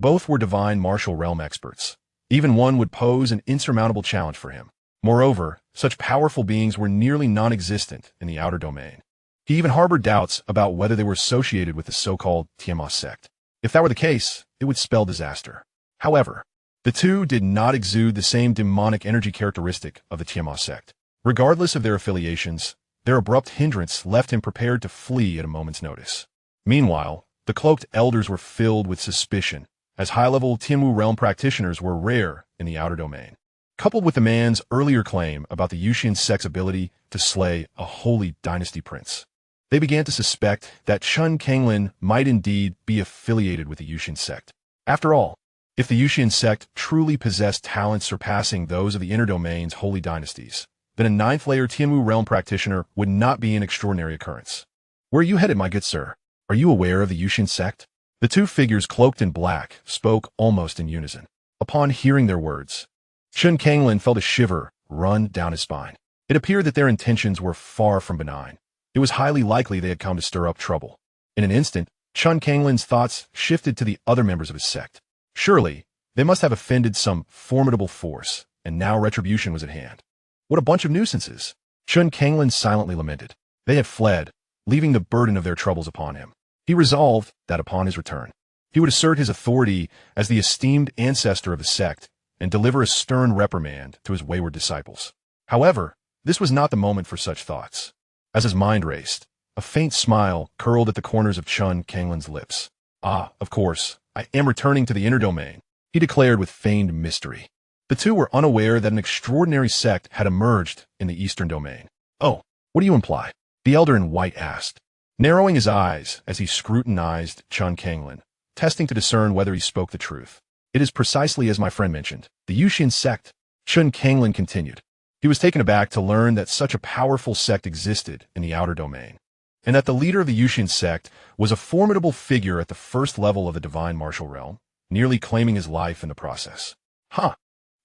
Both were divine martial realm experts. Even one would pose an insurmountable challenge for him. Moreover, such powerful beings were nearly non-existent in the outer domain. He even harbored doubts about whether they were associated with the so-called Tiamat sect. If that were the case, it would spell disaster. However, the two did not exude the same demonic energy characteristic of the Tiamat sect. Regardless of their affiliations, their abrupt hindrance left him prepared to flee at a moment's notice. Meanwhile, the cloaked elders were filled with suspicion, as high-level Tianwu realm practitioners were rare in the outer domain. Coupled with the man's earlier claim about the Yuxian Sect's ability to slay a holy dynasty prince, they began to suspect that Chen Xuan might indeed be affiliated with the Yuxian Sect. After all, if the Yuxian Sect truly possessed talents surpassing those of the inner domain's holy dynasties, then a ninth-layer Tianwu realm practitioner would not be an extraordinary occurrence. Where are you headed, my good sir? Are you aware of the Yuxian Sect? The two figures cloaked in black spoke almost in unison. Upon hearing their words, Chen Xuan felt a shiver run down his spine. It appeared that their intentions were far from benign. It was highly likely they had come to stir up trouble. In an instant, Chen Xuan's thoughts shifted to the other members of his sect. Surely, they must have offended some formidable force, and now retribution was at hand. What a bunch of nuisances! Chen Xuan silently lamented. They had fled, leaving the burden of their troubles upon him. He resolved that upon his return, he would assert his authority as the esteemed ancestor of the sect and deliver a stern reprimand to his wayward disciples. However, this was not the moment for such thoughts. As his mind raced, a faint smile curled at the corners of Chen Xuan's lips. Ah, of course, I am returning to the inner domain, he declared with feigned mystery. The two were unaware that an extraordinary sect had emerged in the eastern domain. Oh, what do you imply? The elder in white asked, narrowing his eyes as he scrutinized Chen Xuan, testing to discern whether he spoke the truth. It is precisely as my friend mentioned, the Yuxian Sect, Chen Xuan continued. He was taken aback to learn that such a powerful sect existed in the outer domain, and that the leader of the Yuxian Sect was a formidable figure at the first level of the divine martial realm, nearly claiming his life in the process. Huh.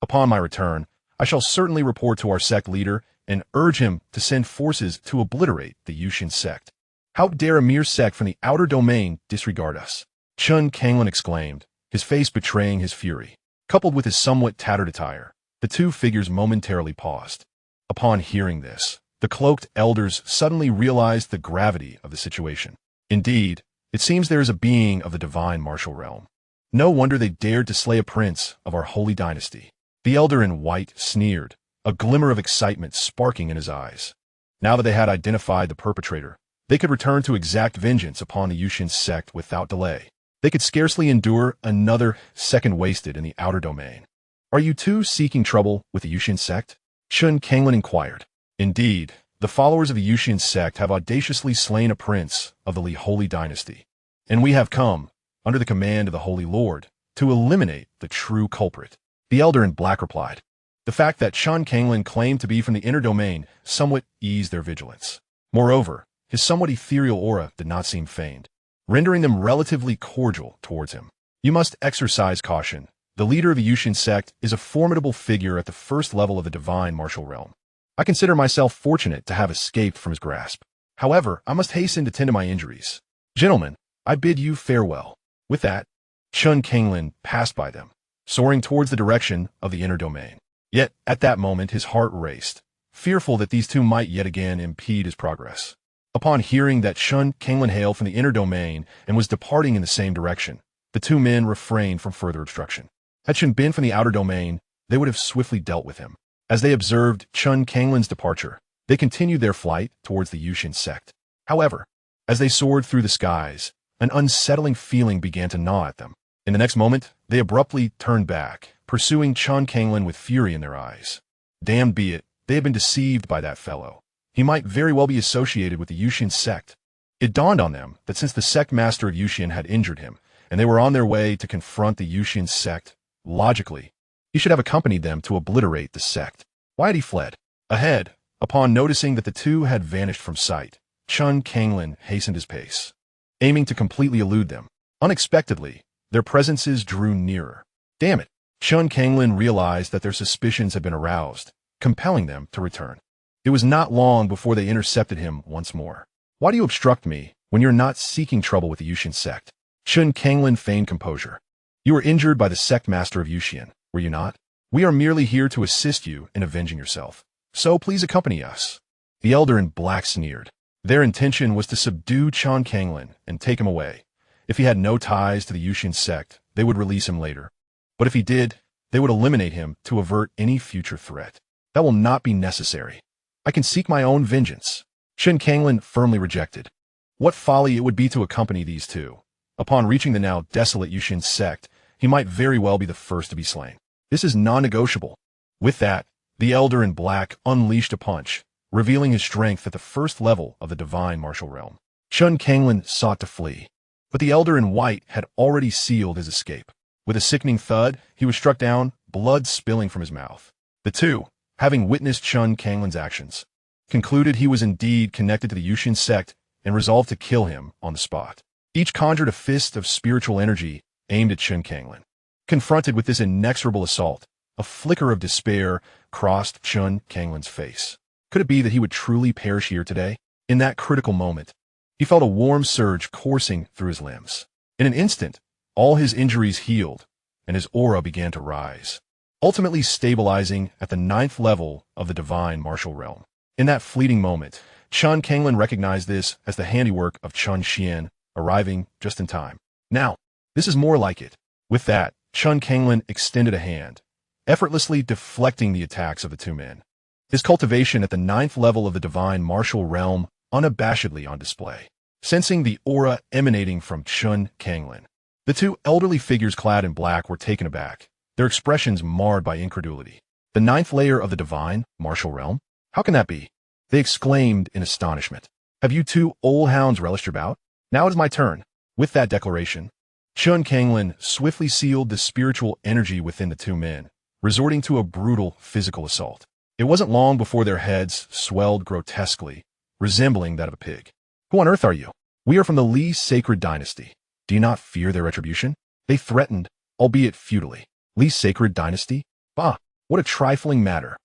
Upon my return, I shall certainly report to our sect leader and urge him to send forces to obliterate the Yuxian Sect. How dare a mere sect from the outer domain disregard us? Chen Xuan exclaimed, his face betraying his fury. Coupled with his somewhat tattered attire, the two figures momentarily paused. Upon hearing this, the cloaked elders suddenly realized the gravity of the situation. Indeed, it seems there is a being of the divine martial realm. No wonder they dared to slay a prince of our holy dynasty. The elder in white sneered, a glimmer of excitement sparking in his eyes. Now that they had identified the perpetrator, they could return to exact vengeance upon the Yuxian Sect without delay. They could scarcely endure another second wasted in the outer domain. Are you two seeking trouble with the Yuxian Sect? Chen Xuan inquired. Indeed, the followers of the Yuxian Sect have audaciously slain a prince of the Li Holy Dynasty, and we have come, under the command of the Holy Lord, to eliminate the true culprit. The elder in black replied. The fact that Chen Xuan claimed to be from the inner domain somewhat eased their vigilance. Moreover, his somewhat ethereal aura did not seem feigned, rendering them relatively cordial towards him. You must exercise caution. The leader of the Yuxian Sect is a formidable figure at the first level of the divine martial realm. I consider myself fortunate to have escaped from his grasp. However, I must hasten to tend to my injuries. Gentlemen, I bid you farewell. With that, Chen Xuan passed by them, soaring towards the direction of the inner domain. Yet, at that moment, his heart raced, fearful that these two might yet again impede his progress. Upon hearing that Chen Xuan hailed from the inner domain and was departing in the same direction, the two men refrained from further obstruction. Had Chen been from the outer domain, they would have swiftly dealt with him. As they observed Chen Xuan's departure, they continued their flight towards the Yuxian Sect. However, as they soared through the skies, an unsettling feeling began to gnaw at them. In the next moment, they abruptly turned back, pursuing Chen Kanglin with fury in their eyes. Damned be it, they had been deceived by that fellow. He might very well be associated with the Yuxian Sect. It dawned on them that since the sect master of Yuxian had injured him, and they were on their way to confront the Yuxian Sect, logically, he should have accompanied them to obliterate the sect. Why had he fled? Ahead, upon noticing that the two had vanished from sight, Chen Kanglin hastened his pace, aiming to completely elude them. Unexpectedly, their presences drew nearer. Damn it! Chen Kanglin realized that their suspicions had been aroused, compelling them to return. It was not long before they intercepted him once more. Why do you obstruct me when you're not seeking trouble with the Yuxian Sect? Chen Kanglin feigned composure. You were injured by the sect master of Yuxian, were you not? We are merely here to assist you in avenging yourself. So please accompany us. The elder in black sneered. Their intention was to subdue Chen Kanglin and take him away. If he had no ties to the Yuxian Sect, they would release him later. But if he did, they would eliminate him to avert any future threat. That will not be necessary. I can seek my own vengeance. Chen Kanglin firmly rejected. What folly it would be to accompany these two. Upon reaching the now desolate Yuxian Sect, he might very well be the first to be slain. This is non-negotiable. With that, the elder in black unleashed a punch, revealing his strength at the first level of the divine martial realm. Chen Kanglin sought to flee, but the elder in white had already sealed his escape. With a sickening thud, he was struck down, blood spilling from his mouth. The two, having witnessed Chen Kanglin's actions, concluded he was indeed connected to the Yuxian Sect and resolved to kill him on the spot. Each conjured a fist of spiritual energy aimed at Chen Kanglin. Confronted with this inexorable assault, a flicker of despair crossed Chen Kanglin's face. Could it be that he would truly perish here today? In that critical moment, he felt a warm surge coursing through his limbs. In an instant, all his injuries healed, and his aura began to rise, ultimately stabilizing at the 9th level of the divine martial realm. In that fleeting moment, Chen Kanglin recognized this as the handiwork of Chen Xuan, arriving just in time. Now, this is more like it. With that, Chen Kanglin extended a hand, effortlessly deflecting the attacks of the two men. His cultivation at the 9th level of the divine martial realm unabashedly on display. Sensing the aura emanating from Chen Kanglin, the two elderly figures clad in black were taken aback, their expressions marred by incredulity. The 9th layer of the divine martial realm? How can that be? They exclaimed in astonishment. Have you two old hounds relished your bout? Now it is my turn. With that declaration, Chen Kanglin swiftly sealed the spiritual energy within the two men, resorting to a brutal physical assault. It wasn't long before their heads swelled grotesquely, resembling that of a pig. Who on earth are you? We are from the Li Sacred Dynasty. Do you not fear their retribution? They threatened, albeit futilely. Li Sacred Dynasty? Bah, what a trifling matter.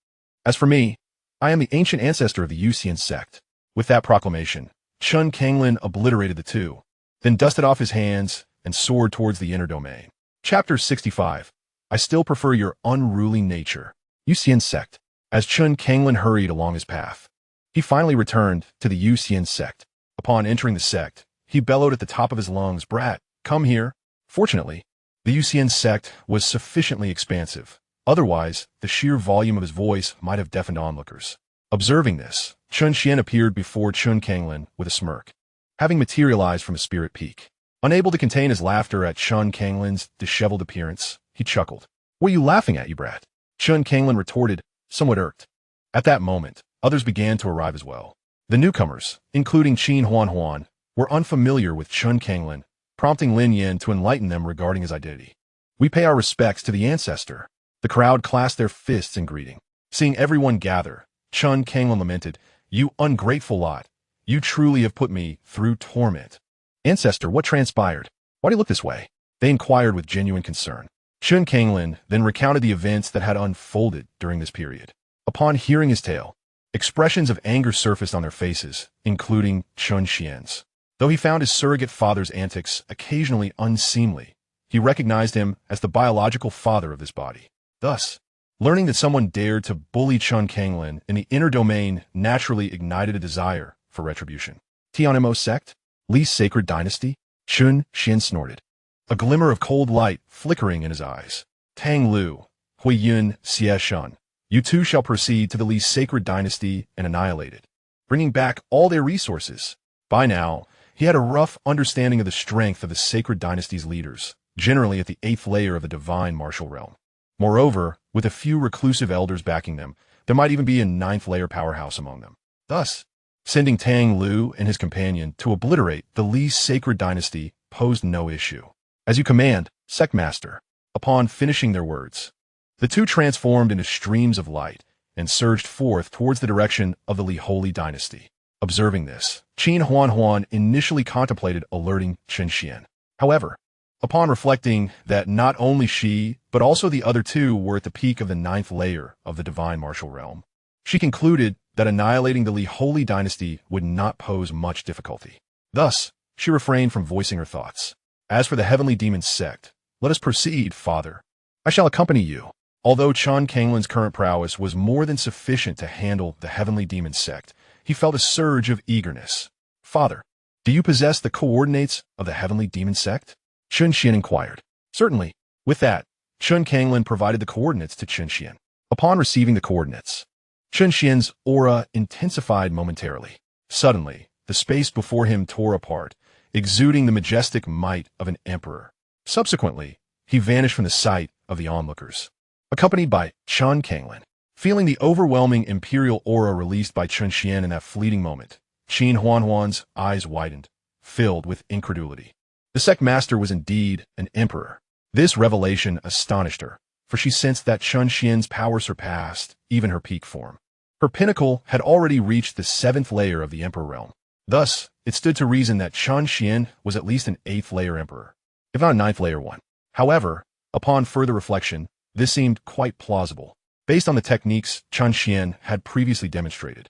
As for me, I am the ancient ancestor of the Yuxian Sect. With that proclamation, Chen Kanglin obliterated the two, then dusted off his hands and soared towards the inner domain. Chapter 65. I still prefer your unruly nature. Yuxian Sect. As Chen Kanglin hurried along his path, he finally returned to the Yuxian Sect. Upon entering the sect, he bellowed at the top of his lungs, "Brat, come here." Fortunately, the Yuxian Sect was sufficiently expansive. Otherwise, the sheer volume of his voice might have deafened onlookers. Observing this, Chen Xuan appeared before Chen Kanglin with a smirk, having materialized from a spirit peak. Unable to contain his laughter at Chen Kanglin's disheveled appearance, he chuckled. "What are you laughing at, you brat?" Chen Kanglin retorted, somewhat irked. At that moment, others began to arrive as well. The newcomers, including Qin Huan, were unfamiliar with Chen Kanglin, prompting Lin Yin to enlighten them regarding his identity. "We pay our respects to the ancestor." The crowd clasped their fists in greeting. Seeing everyone gather, Chen Kanglin lamented, "You ungrateful lot. You truly have put me through torment." "Ancestor, what transpired? Why do you look this way?" They inquired with genuine concern. Chen Kanglin then recounted the events that had unfolded during this period. Upon hearing his tale, expressions of anger surfaced on their faces, including Chen Xuan's. Though he found his surrogate father's antics occasionally unseemly, he recognized him as the biological father of this body. Thus, learning that someone dared to bully Chen Kanglin in the inner domain naturally ignited a desire for retribution. Tianmo Sect? Li Sacred Dynasty? Chen Xuan snorted, a glimmer of cold light flickering in his eyes. "Tang Lu, Hui Yun Xie Shen. You two shall proceed to the Li Sacred Dynasty and annihilate it, bringing back all their resources." By now, he had a rough understanding of the strength of the Sacred Dynasty's leaders, generally at the 8th layer of the divine martial realm. Moreover, with a few reclusive elders backing them, there might even be a 9th layer powerhouse among them. Thus, sending Tang Lu and his companion to obliterate the Li's sacred dynasty posed no issue. As you command, Sect Master. Upon finishing their words, the two transformed into streams of light and surged forth towards the direction of the Li Holy Dynasty. Observing this, Chen Xuan initially contemplated alerting Chen Xuan. However, upon reflecting that not only she, but also the other two were at the peak of the 9th layer of the divine martial realm, she concluded that annihilating the Li Holy Dynasty would not pose much difficulty. Thus, she refrained from voicing her thoughts. As for the Heavenly Demon Sect, let us proceed, Father. I shall accompany you. Although Chen Kanglin's current prowess was more than sufficient to handle the Heavenly Demon Sect, he felt a surge of eagerness. Father, do you possess the coordinates of the Heavenly Demon Sect? Chen Xuan inquired. Certainly. With that, Chen Kanglin provided the coordinates to Chen Xuan. Upon receiving the coordinates, Chen Xuan's aura intensified momentarily. Suddenly, the space before him tore apart, exuding the majestic might of an emperor. Subsequently, he vanished from the sight of the onlookers. Accompanied by Chen Kanglin, feeling the overwhelming imperial aura released by Chen Xuan in that fleeting moment, Chen Xuan's eyes widened, filled with incredulity. The sect master was indeed an emperor. This revelation astonished her, for she sensed that Chen Xuan's power surpassed even her peak form. Her pinnacle had already reached the 7th layer of the emperor realm. Thus, it stood to reason that Chen Xuan was at least an 8th layer emperor, if not a 9th layer one. However, upon further reflection, this seemed quite plausible, based on the techniques Chen Xuan had previously demonstrated.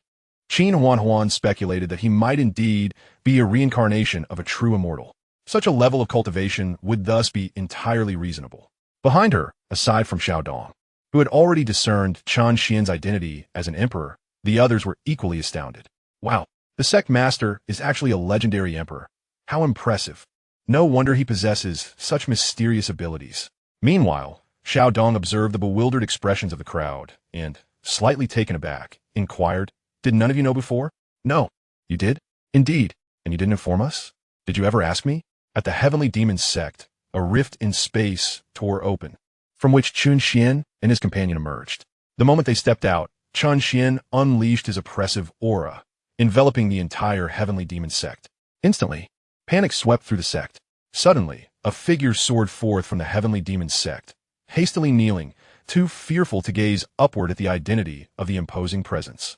Chen Xuan speculated that he might indeed be a reincarnation of a true immortal. Such a level of cultivation would thus be entirely reasonable. Behind her, aside from Xiaodong, who had already discerned Chen Xuan's identity as an emperor, the others were equally astounded. Wow, the sect master is actually a legendary emperor. How impressive. No wonder he possesses such mysterious abilities. Meanwhile, Xiaodong observed the bewildered expressions of the crowd and, slightly taken aback, inquired, "Did none of you know before?" "No." "You did?" "Indeed. And you didn't inform us?" "Did you ever ask me?" At the Heavenly Demon Sect, a rift in space tore open, from which Chen Xuan and his companion emerged. The moment they stepped out, Chen Xuan unleashed his oppressive aura, enveloping the entire Heavenly Demon Sect. Instantly, panic swept through the sect. Suddenly, a figure soared forth from the Heavenly Demon Sect, hastily kneeling, too fearful to gaze upward at the identity of the imposing presence.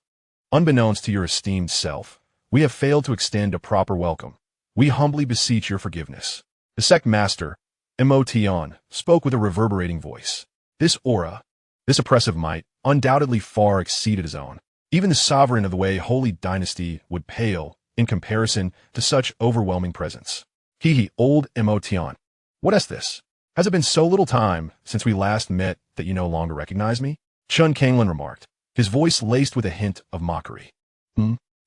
"Unbeknownst to your esteemed self, we have failed to extend a proper welcome. We humbly beseech your forgiveness." The sect master, Emotion, spoke with a reverberating voice. This aura, this oppressive might, undoubtedly far exceeded his own. Even the sovereign of the Wei Holy Dynasty would pale in comparison to such overwhelming presence. Old Emotion. What is this? Has it been so little time since we last met that you no longer recognize me? Chen Kanglin remarked, his voice laced with a hint of mockery.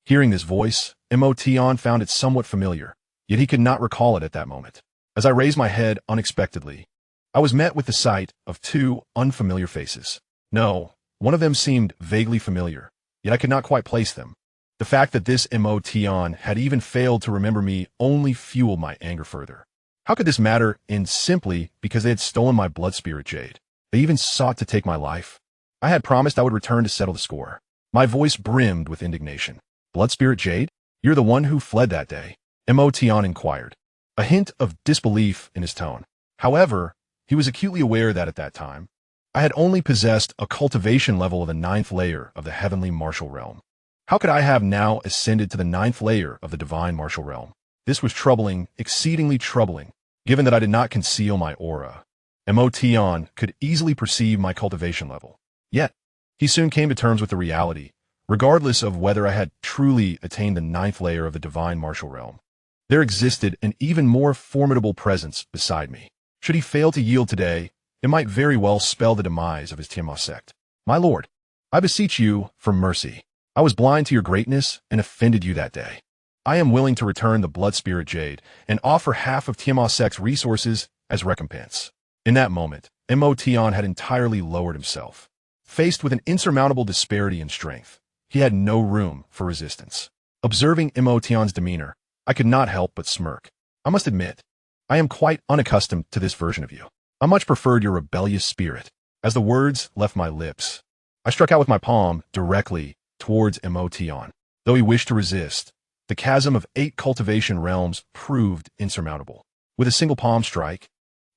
Hearing this voice, Emotion found it somewhat familiar, yet he could not recall it at that moment. As I raised my head unexpectedly, I was met with the sight of two unfamiliar faces. No, one of them seemed vaguely familiar, yet I could not quite place them. The fact that this Emotion had even failed to remember me only fueled my anger further. How could this matter in simply because they had stolen my blood spirit jade? They even sought to take my life. I had promised I would return to settle the score. My voice brimmed with indignation. "Blood spirit jade? You're the one who fled that day?" Emotion inquired, a hint of disbelief in his tone. However, he was acutely aware that at that time, I had only possessed a cultivation level of the 9th layer of the heavenly martial realm. How could I have now ascended to the 9th layer of the divine martial realm? This was troubling, exceedingly troubling, given that I did not conceal my aura. Emotion could easily perceive my cultivation level. Yet, he soon came to terms with the reality, regardless of whether I had truly attained the 9th layer of the divine martial realm. There existed an even more formidable presence beside me. Should he fail to yield today, it might very well spell the demise of his Xianxia sect. "My lord, I beseech you for mercy. I was blind to your greatness and offended you that day. I am willing to return the blood spirit jade and offer half of Xianxia sect's resources as recompense." In that moment, Emotion had entirely lowered himself. Faced with an insurmountable disparity in strength, he had no room for resistance. Observing Emotion's demeanor, I could not help but smirk. I must admit, I am quite unaccustomed to this version of you. I much preferred your rebellious spirit. As the words left my lips, I struck out with my palm directly towards Emotion. Though he wished to resist, the chasm of 8 cultivation realms proved insurmountable. With a single palm strike,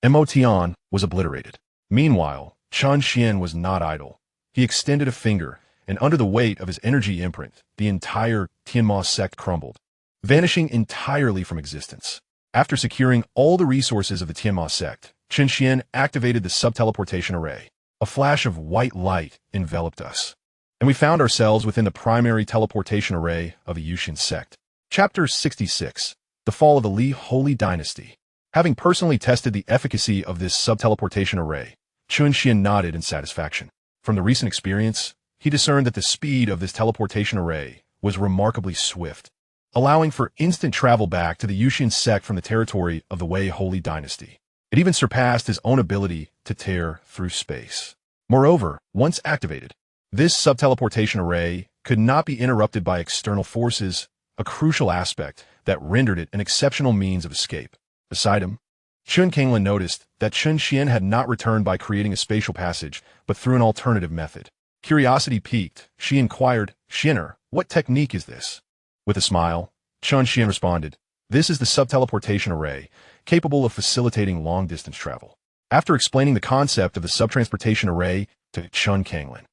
Emotion was obliterated. Meanwhile, Chen Xuan was not idle. He extended a finger, and under the weight of his energy imprint, the entire Yuxian Sect crumbled, vanishing entirely from existence. After securing all the resources of the Yuxian Sect, Chen Xuan activated the subteleportation array. A flash of white light enveloped us, and we found ourselves within the primary teleportation array of the Yuxian Sect. Chapter 66. The Fall of the Li Holy Dynasty. Having personally tested the efficacy of this subteleportation array, Chen Xuan nodded in satisfaction. From the recent experience, he discerned that the speed of this teleportation array was remarkably swift, allowing for instant travel back to the Yuxian Sect from the territory of the Wei Holy Dynasty. It even surpassed his own ability to tear through space. Moreover, once activated, this subteleportation array could not be interrupted by external forces, a crucial aspect that rendered it an exceptional means of escape. Beside him, Chen Xuan noticed that Chen Xuan had not returned by creating a spatial passage, but through an alternative method. Curiosity piqued, she inquired, "Xianer, what technique is this?" With a smile, Chen Xuan responded, "This is the subteleportation array, capable of facilitating long-distance travel." After explaining the concept of the subtransportation array to Chen Xuan,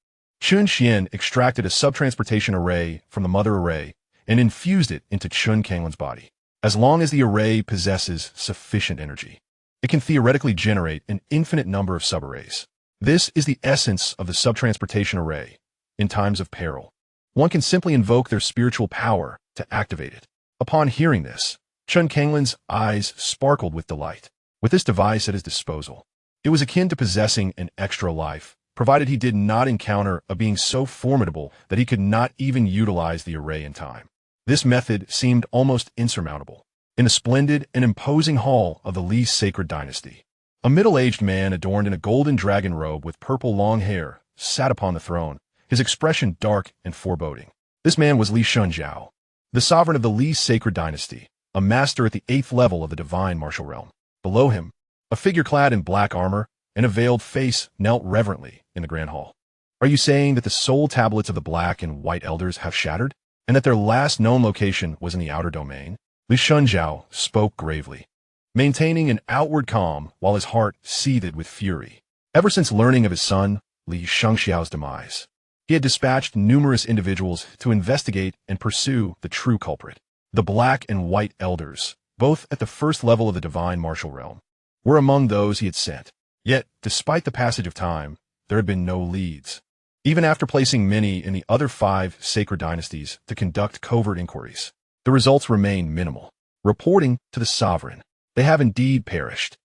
Chen Xuan extracted a subtransportation array from the mother array and infused it into Chen Xuan's body. As long as the array possesses sufficient energy, it can theoretically generate an infinite number of subarrays. This is the essence of the subtransportation array. In times of peril, one can simply invoke their spiritual power to activate it. Upon hearing this, Chen Xuan's eyes sparkled with delight. With this device at his disposal, it was akin to possessing an extra life, provided he did not encounter a being so formidable that he could not even utilize the array in time. This method seemed almost insurmountable. In the splendid and imposing hall of the Li Sacred Dynasty, a middle-aged man adorned in a golden dragon robe with purple long hair sat upon the throne, his expression dark and foreboding. This man was Li Shunjiao, the sovereign of the Li Sacred Dynasty, a master at the 8th level of the divine martial realm. Below him, a figure clad in black armor and a veiled face knelt reverently in the grand hall. "Are you saying that the soul tablets of the black and white elders have shattered, and that their last known location was in the outer domain?" Li Shunjiao spoke gravely, maintaining an outward calm while his heart seethed with fury. Ever since learning of his son, Li Xianxiao's demise, he had dispatched numerous individuals to investigate and pursue the true culprit. The black and white elders, both at the first level of the divine martial realm, were among those he had sent. Yet, despite the passage of time, there had been no leads. Even after placing many in the other 5 sacred dynasties to conduct covert inquiries, the results remained minimal. Reporting to the sovereign, "They have indeed perished,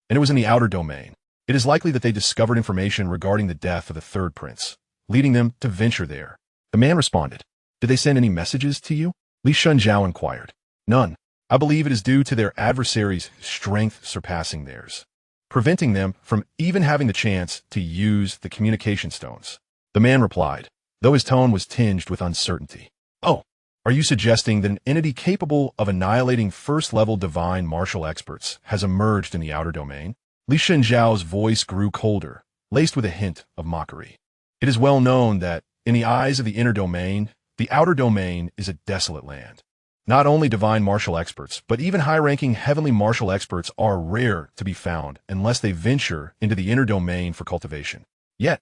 and it was in the outer domain. It is likely that they discovered information regarding the death of the 3rd prince, leading them to venture there." The man responded, "Did they send any messages to you?" Li Shunjiao inquired. "None. I believe it is due to their adversaries' strength surpassing theirs, preventing them from even having the chance to use the communication stones." The man replied, though his tone was tinged with uncertainty. "Oh, are you suggesting that an entity capable of annihilating first-level divine martial experts has emerged in the outer domain?" Li Shunjiao's voice grew colder, laced with a hint of mockery. "It is well known that, in the eyes of the inner domain, the outer domain is a desolate land. Not only divine martial experts, but even high-ranking heavenly martial experts are rare to be found unless they venture into the inner domain for cultivation. Yet,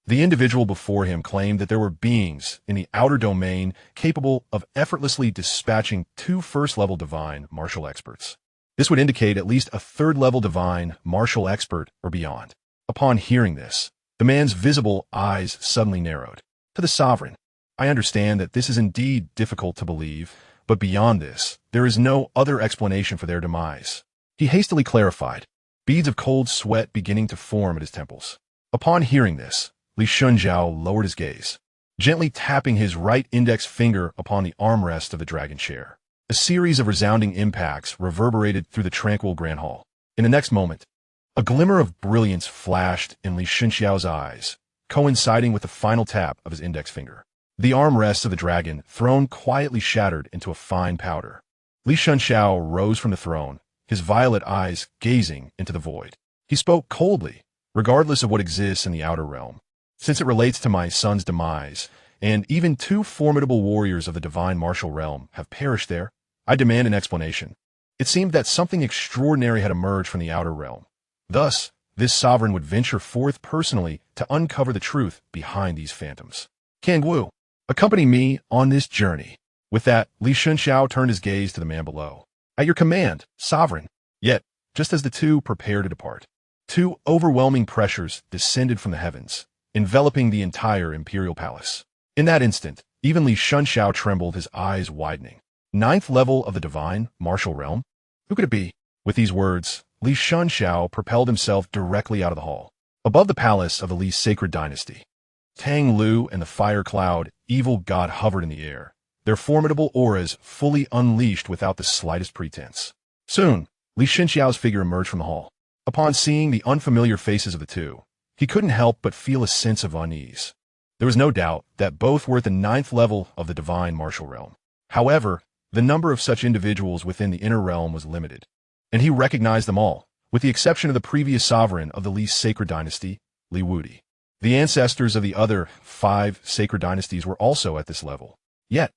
the individual before him claimed that there were beings in the outer domain capable of effortlessly dispatching 2 first-level divine martial experts. This would indicate at least a 3rd-level divine martial expert or beyond." Upon hearing this, the man's visible eyes suddenly narrowed. "To the sovereign, I understand that this is indeed difficult to believe, but beyond this, there is no other explanation for their demise." He hastily clarified, beads of cold sweat beginning to form at his temples. Upon hearing this, Li Shunjiao lowered his gaze, gently tapping his right index finger upon the armrest of the dragon chair. A series of resounding impacts reverberated through the tranquil grand hall. In the next moment, a glimmer of brilliance flashed in Li Shunjiao's eyes, coinciding with the final tap of his index finger. The armrests of the dragon throne quietly shattered into a fine powder. Li Shunjiao rose from the throne, his violet eyes gazing into the void. He spoke coldly, regardless of what exists in the outer realm. Since it relates to my son's demise, and even two formidable warriors of the divine martial realm have perished there, I demand an explanation. It seemed that something extraordinary had emerged from the outer realm. Thus, this sovereign would venture forth personally to uncover the truth behind these phantoms. Kang Wu, accompany me on this journey. With that, Li Shunxiao turned his gaze to the man below. At your command, sovereign. Yet, just as the two prepared to depart, two overwhelming pressures descended from the heavens, enveloping the entire imperial palace. In that instant, even Li Shunxiao trembled, his eyes widening. Ninth level of the divine martial realm? Who could it be? With these words, Li Shunxiao propelled himself directly out of the hall. Above the palace of the Li sacred dynasty, Tang Lu and the fire cloud, evil god, hovered in the air, their formidable auras fully unleashed without the slightest pretense. Soon, Li Shunxiao's figure emerged from the hall. Upon seeing the unfamiliar faces of the two, he couldn't help but feel a sense of unease. There was no doubt that both were at the ninth level of the divine martial realm. However, the number of such individuals within the inner realm was limited, and he recognized them all, with the exception of the previous sovereign of the Li sacred dynasty, Li Wudi. The ancestors of the other 5 sacred dynasties were also at this level. Yet,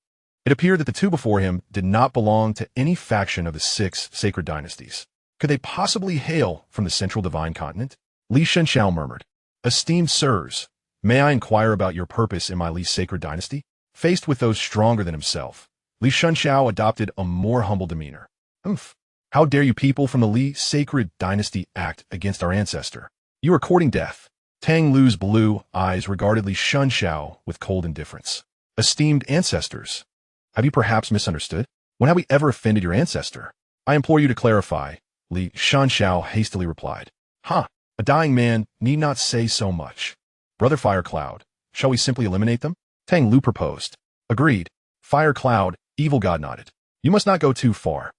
it appeared that the two before him did not belong to any faction of the 6 sacred dynasties. Could they possibly hail from the central divine continent? Li Shunxiao murmured, "Esteemed sirs, may I inquire about your purpose in my Li sacred dynasty?" Faced with those stronger than himself, Li Shunxiao adopted a more humble demeanor. How dare you people from the Li sacred dynasty act against our ancestor? You are courting death. Tang Lu's blue eyes regarded Li Shunxiao with cold indifference. Esteemed ancestors, have you perhaps misunderstood? When have we ever offended your ancestor? I implore you to clarify, Li Shunxiao hastily replied. A dying man need not say so much. Brother Fire Cloud, shall we simply eliminate them? Tang Lu proposed. Agreed. Fire Cloud, evil god, nodded. You must not go too far.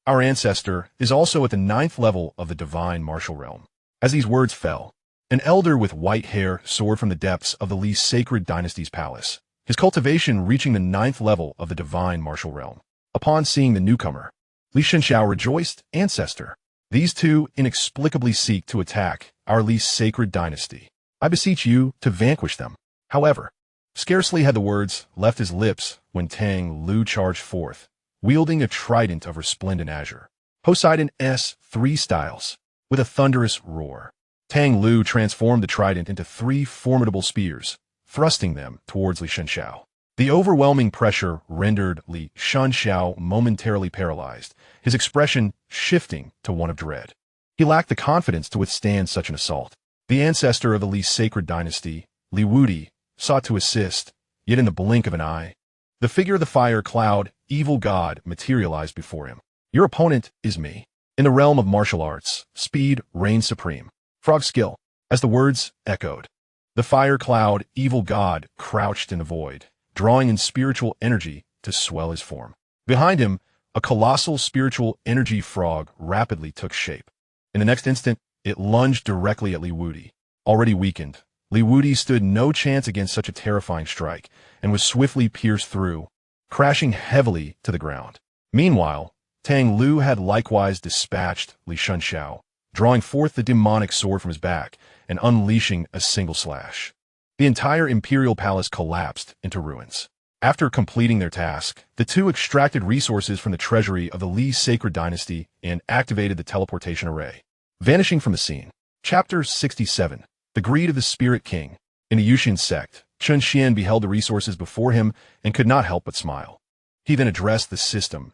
Our ancestor is also at the 9th level of the divine martial realm. As these words fell, an elder with white hair soared from the depths of the Li sacred dynasty's palace, his cultivation reaching the 9th level of the divine martial realm. Upon seeing the newcomer, Li Shunxiao rejoiced. Ancestor, these two inexplicably seek to attack our Li sacred dynasty. I beseech you to vanquish them. However, scarcely had the words left his lips when Tang Lu charged forth, wielding a trident of resplendent azure. Poseidon S3 styles. With a thunderous roar, Tang Lu transformed the trident into 3 formidable spears, thrusting them towards Li Shunxiao. The overwhelming pressure rendered Li Shunxiao momentarily paralyzed, his expression shifting to one of dread. He lacked the confidence to withstand such an assault. The ancestor of the Li sacred dynasty, Li Wudi, sought to assist, yet in the blink of an eye, the figure of the fire cloud, evil god, materialized before him. Your opponent is me. In the realm of martial arts, speed reigns supreme. Frog skill. As the words echoed, the fire cloud, evil god, crouched in the void, drawing in spiritual energy to swell his form. Behind him, a colossal spiritual energy frog rapidly took shape. In the next instant, it lunged directly at Li Wudi. Already weakened, Li Wudi stood no chance against such a terrifying strike, and was swiftly pierced through, crashing heavily to the ground. Meanwhile, Tang Lu had likewise dispatched Li Shunxiao, drawing forth the demonic sword from his back and unleashing a single slash. The entire imperial palace collapsed into ruins. After completing their task, the two extracted resources from the treasury of the Li sacred dynasty and activated the teleportation array. Vanishing from the scene. Chapter 67. The Greed of the Spirit King. In the Yuxian Sect, Chen Xuan beheld the resources before him and could not help but smile. He then addressed the system,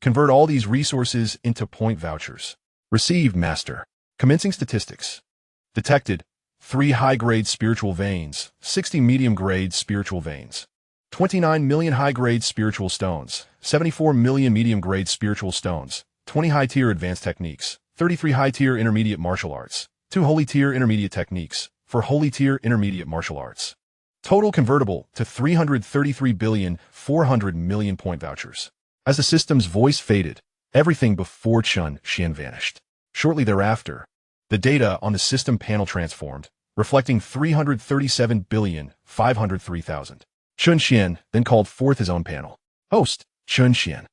convert all these resources into point vouchers. Received, Master. Commencing statistics. Detected, 3 high-grade spiritual veins, 60 medium-grade spiritual veins, 29 million high-grade spiritual stones, 74 million medium-grade spiritual stones, 20 high-tier advanced techniques, 33 high-tier intermediate martial arts, 2 holy-tier intermediate techniques, for holy-tier intermediate martial arts. Total convertible to 333,400,000,000 point vouchers. As the system's voice faded, everything before Chen Xuan vanished. Shortly thereafter, the data on the system panel transformed, reflecting 337,503,000. Chen Xuan then called forth his own panel. Host, Chen Xuan.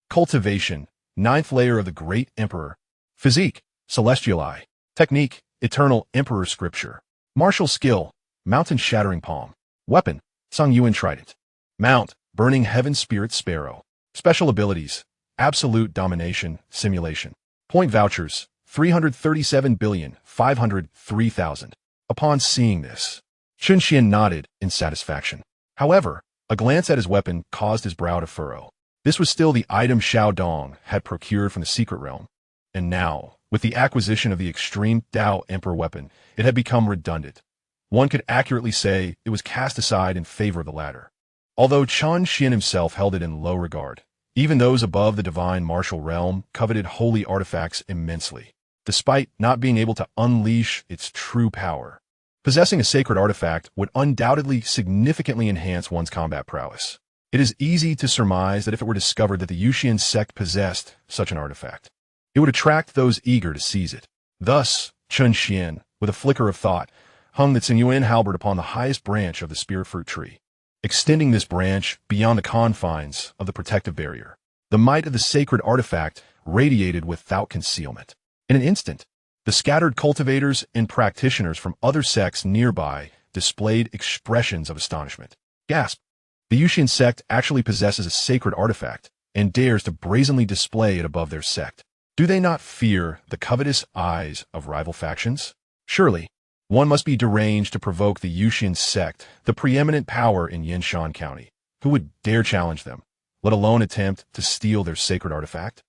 Cultivation, ninth layer of the Great Emperor. Physique, Celestial Eye. Technique, Eternal Emperor Scripture. Martial skill, Mountain-shattering palm. Weapon, Sung Yuan Trident. Mount, Burning Heaven Spirit Sparrow. Special abilities, Absolute Domination, Simulation. Point vouchers, 337,503,000. Upon seeing this, Chen Xuan nodded in satisfaction. However, a glance at his weapon caused his brow to furrow. This was still the item Xiao Dong had procured from the secret realm. And now, with the acquisition of the extreme Dao Emperor weapon, it had become redundant. One could accurately say it was cast aside in favor of the latter. Although Chen Xuan himself held it in low regard, even those above the divine martial realm coveted holy artifacts immensely, despite not being able to unleash its true power. Possessing a sacred artifact would undoubtedly significantly enhance one's combat prowess. It is easy to surmise that if it were discovered that the Yuxian Sect possessed such an artifact, it would attract those eager to seize it. Thus, Chen Xuan, with a flicker of thought, hung the Tsingyuan halberd upon the highest branch of the spirit fruit tree, extending this branch beyond the confines of the protective barrier. The might of the sacred artifact radiated without concealment. In an instant, the scattered cultivators and practitioners from other sects nearby displayed expressions of astonishment. Gasp! The Yuxian Sect actually possesses a sacred artifact and dares to brazenly display it above their sect. Do they not fear the covetous eyes of rival factions? Surely, one must be deranged to provoke the Yuxian Sect, the preeminent power in Yinshan County. Who would dare challenge them, let alone attempt to steal their sacred artifact?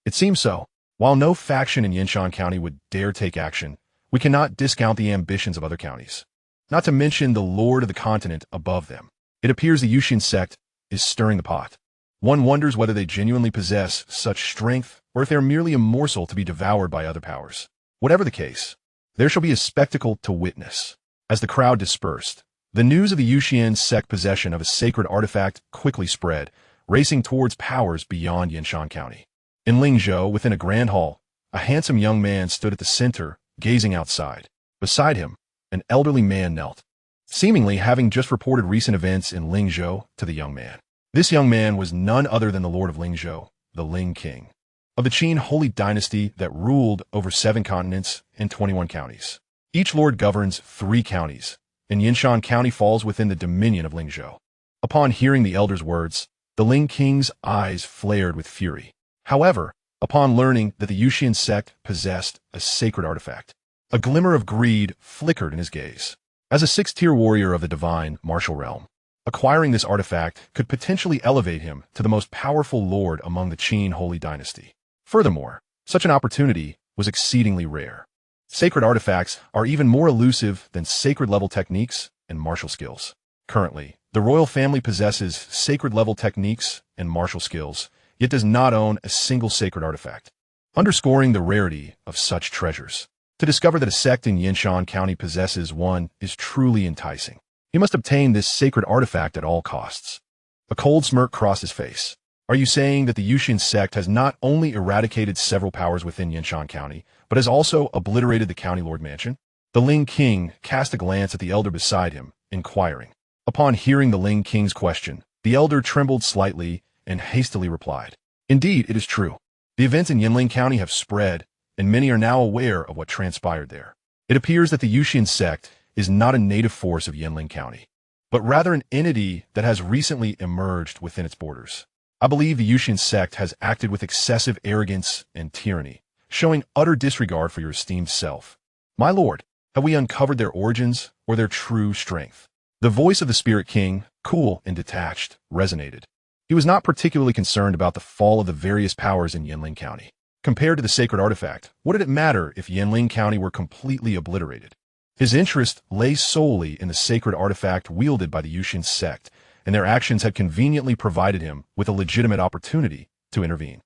It seems so. While no faction in Yinshan County would dare take action, we cannot discount the ambitions of other counties. Not to mention the lord of the continent above them. It appears the Yuxian Sect is stirring the pot. One wonders whether they genuinely possess such strength or if they're merely a morsel to be devoured by other powers. Whatever the case, there shall be a spectacle to witness. As the crowd dispersed, the news of the Yuxian Sect possession of a sacred artifact quickly spread, racing towards powers beyond Yinshan County. In Lingzhou, within a grand hall, a handsome young man stood at the center, gazing outside. Beside him, an elderly man knelt, seemingly having just reported recent events in Lingzhou to the young man. This young man was none other than the Lord of Lingzhou, the Ling King, of the Qin Holy Dynasty that ruled over 7 continents and 21 counties. Each lord governs 3 counties, and Yinshan County falls within the dominion of Lingzhou. Upon hearing the elder's words, the Ling King's eyes flared with fury. However, upon learning that the Yuxian Sect possessed a sacred artifact, a glimmer of greed flickered in his gaze. As a 6th-tier warrior of the divine martial realm, acquiring this artifact could potentially elevate him to the most powerful lord among the Qin Holy Dynasty. Furthermore, such an opportunity was exceedingly rare. Sacred artifacts are even more elusive than sacred-level techniques and martial skills. Currently, the royal family possesses sacred-level techniques and martial skills, yet does not own a single sacred artifact, underscoring the rarity of such treasures. To discover that a sect in Yinshan County possesses one is truly enticing. He must obtain this sacred artifact at all costs. A cold smirk crossed his face. Are you saying that the Yuxian Sect has not only eradicated several powers within Yinshan County, but has also obliterated the county lord mansion? The Ling King cast a glance at the elder beside him, inquiring. Upon hearing the Ling King's question, the elder trembled slightly and hastily replied. Indeed, it is true. The events in Yinling County have spread, and many are now aware of what transpired there. It appears that the Yuxian Sect is not a native force of Yinling County, but rather an entity that has recently emerged within its borders. I believe the Yuxian Sect has acted with excessive arrogance and tyranny, showing utter disregard for your esteemed self. My lord, have we uncovered their origins or their true strength? The voice of the Spirit King, cool and detached, resonated. He was not particularly concerned about the fall of the various powers in Yinling County. Compared to the sacred artifact, what did it matter if Yinling County were completely obliterated? His interest lay solely in the sacred artifact wielded by the Yuxian Sect, and their actions had conveniently provided him with a legitimate opportunity to intervene.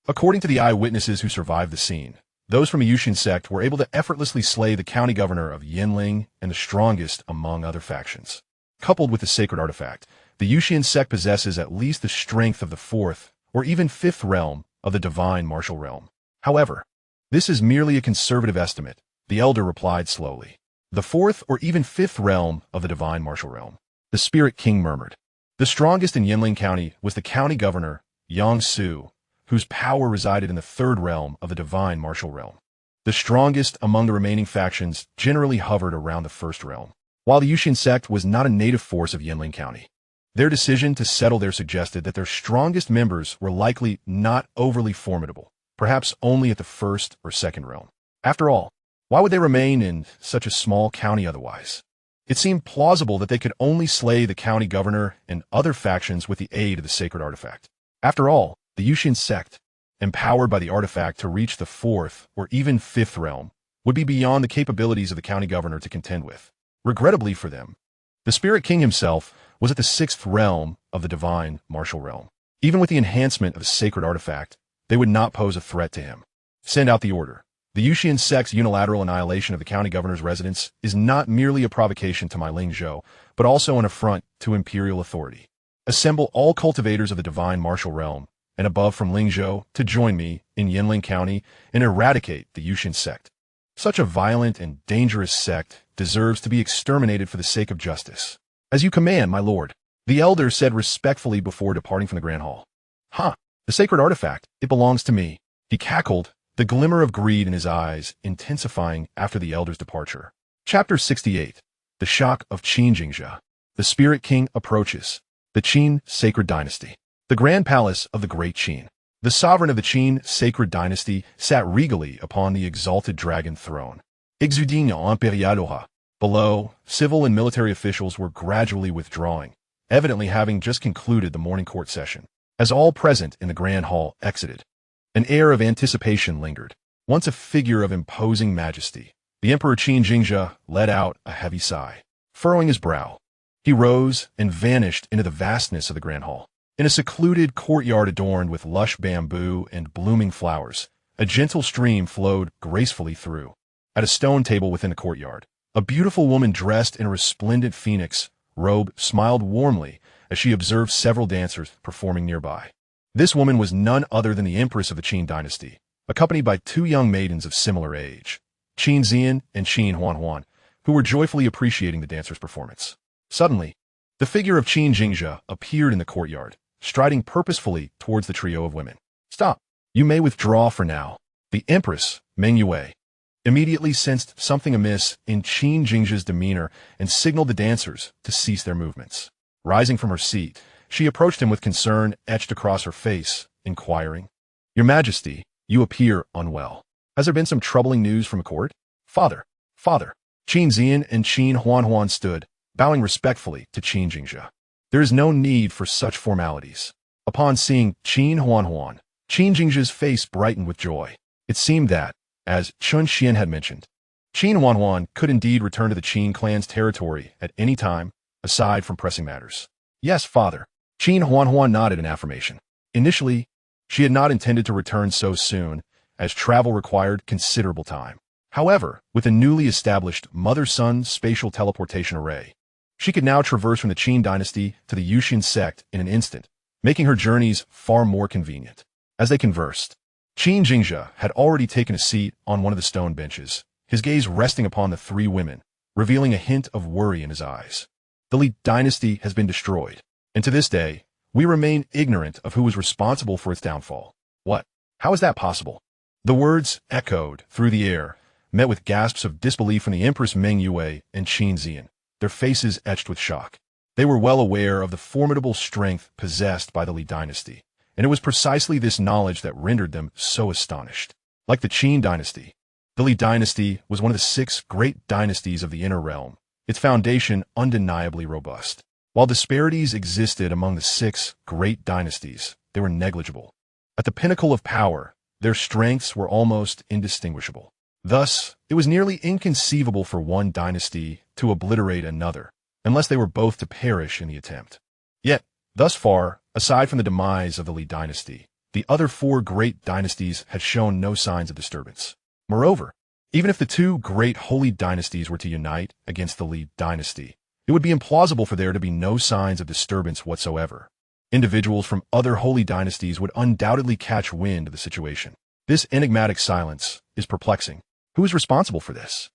According to the eyewitnesses who survived the scene, those from the Yuxian Sect were able to effortlessly slay the county governor of Yinling and the strongest among other factions. Coupled with the sacred artifact, the Yuxian Sect possesses at least the strength of the 4th or even 5th realm of the divine martial realm. However, this is merely a conservative estimate, the elder replied slowly. The 4th or even 5th realm of the divine martial realm. The Spirit King murmured. The strongest in Yinling County was the county governor, Yang Su, whose power resided in the third realm of the divine martial realm. The strongest among the remaining factions generally hovered around the first realm. While the Yuxian Sect was not a native force of Yanling County, their decision to settle there suggested that their strongest members were likely not overly formidable, perhaps only at the first or second realm. After all, why would they remain in such a small county otherwise? It seemed plausible that they could only slay the county governor and other factions with the aid of the sacred artifact. After all, the Yuxian Sect, empowered by the artifact to reach the fourth or even fifth realm, would be beyond the capabilities of the county governor to contend with. Regrettably for them, the Spirit King himself was at the sixth realm of the divine martial realm. Even with the enhancement of the sacred artifact, they would not pose a threat to him. Send out the order. The Yuxian Sect's unilateral annihilation of the county governor's residence is not merely a provocation to my Lingzhou, but also an affront to imperial authority. Assemble all cultivators of the divine martial realm, and above from Lingzhou, to join me in Yanling County and eradicate the Yuxian Sect. Such a violent and dangerous sect deserves to be exterminated for the sake of justice. As you command, my lord, the elder said respectfully before departing from the Grand Hall. Ha! The sacred artifact, it belongs to me. He cackled, the glimmer of greed in his eyes intensifying after the elder's departure. Chapter 68. The Shock of Xianxia. The Spirit King approaches. The Qin Sacred Dynasty. The Grand Palace of the Great Qin. The sovereign of the Qin Sacred Dynasty sat regally upon the exalted dragon throne. Exuding imperialoha. Below, civil and military officials were gradually withdrawing, evidently having just concluded the morning court session. As all present in the Grand Hall exited, an air of anticipation lingered. Once a figure of imposing majesty, the Emperor Xianxia let out a heavy sigh. Furrowing his brow, he rose and vanished into the vastness of the Grand Hall. In a secluded courtyard adorned with lush bamboo and blooming flowers, a gentle stream flowed gracefully through. At a stone table within the courtyard, a beautiful woman dressed in a resplendent phoenix robe smiled warmly as she observed several dancers performing nearby. This woman was none other than the Empress of the Qin dynasty, accompanied by two young maidens of similar age, Qin Zian and Qin Huan, who were joyfully appreciating the dancer's performance. Suddenly, the figure of Xianxia appeared in the courtyard, striding purposefully towards the trio of women. Stop! You may withdraw for now. The Empress, Meng Yue, immediately sensed something amiss in Xianxia's demeanor and signaled the dancers to cease their movements. Rising from her seat, she approached him with concern etched across her face, inquiring, Your Majesty, you appear unwell. Has there been some troubling news from court? Father! Qin Zian and Qin Huan stood, bowing respectfully to Xianxia. There is no need for such formalities. Upon seeing Qin Huan, Xianxia's face brightened with joy. It seemed that, as Chen Xuan had mentioned, Qin Huan could indeed return to the Qin clan's territory at any time, aside from pressing matters. Yes, father. Qin Huan nodded in affirmation. Initially, she had not intended to return so soon, as travel required considerable time. However, with a newly established mother-son spatial teleportation array, she could now traverse from the Qin dynasty to the Yuxian Sect in an instant, making her journeys far more convenient. As they conversed, Xianxia had already taken a seat on one of the stone benches, his gaze resting upon the three women, revealing a hint of worry in his eyes. The Li dynasty has been destroyed, and to this day, we remain ignorant of who was responsible for its downfall. What? How is that possible? The words echoed through the air, met with gasps of disbelief from the Empress Meng Yue and Qin Zian, their faces etched with shock. They were well aware of the formidable strength possessed by the Li dynasty, and it was precisely this knowledge that rendered them so astonished. Like the Qin dynasty, the Li dynasty was one of the 6 great dynasties of the Inner Realm, its foundation undeniably robust. While disparities existed among the 6 great dynasties, they were negligible. At the pinnacle of power, their strengths were almost indistinguishable. Thus, it was nearly inconceivable for one dynasty to obliterate another, unless they were both to perish in the attempt. Yet, thus far, aside from the demise of the Li dynasty, the other 4 great dynasties had shown no signs of disturbance. Moreover, even if the 2 great holy dynasties were to unite against the Li dynasty, it would be implausible for there to be no signs of disturbance whatsoever. Individuals from other holy dynasties would undoubtedly catch wind of the situation. This enigmatic silence is perplexing. Who is responsible for this?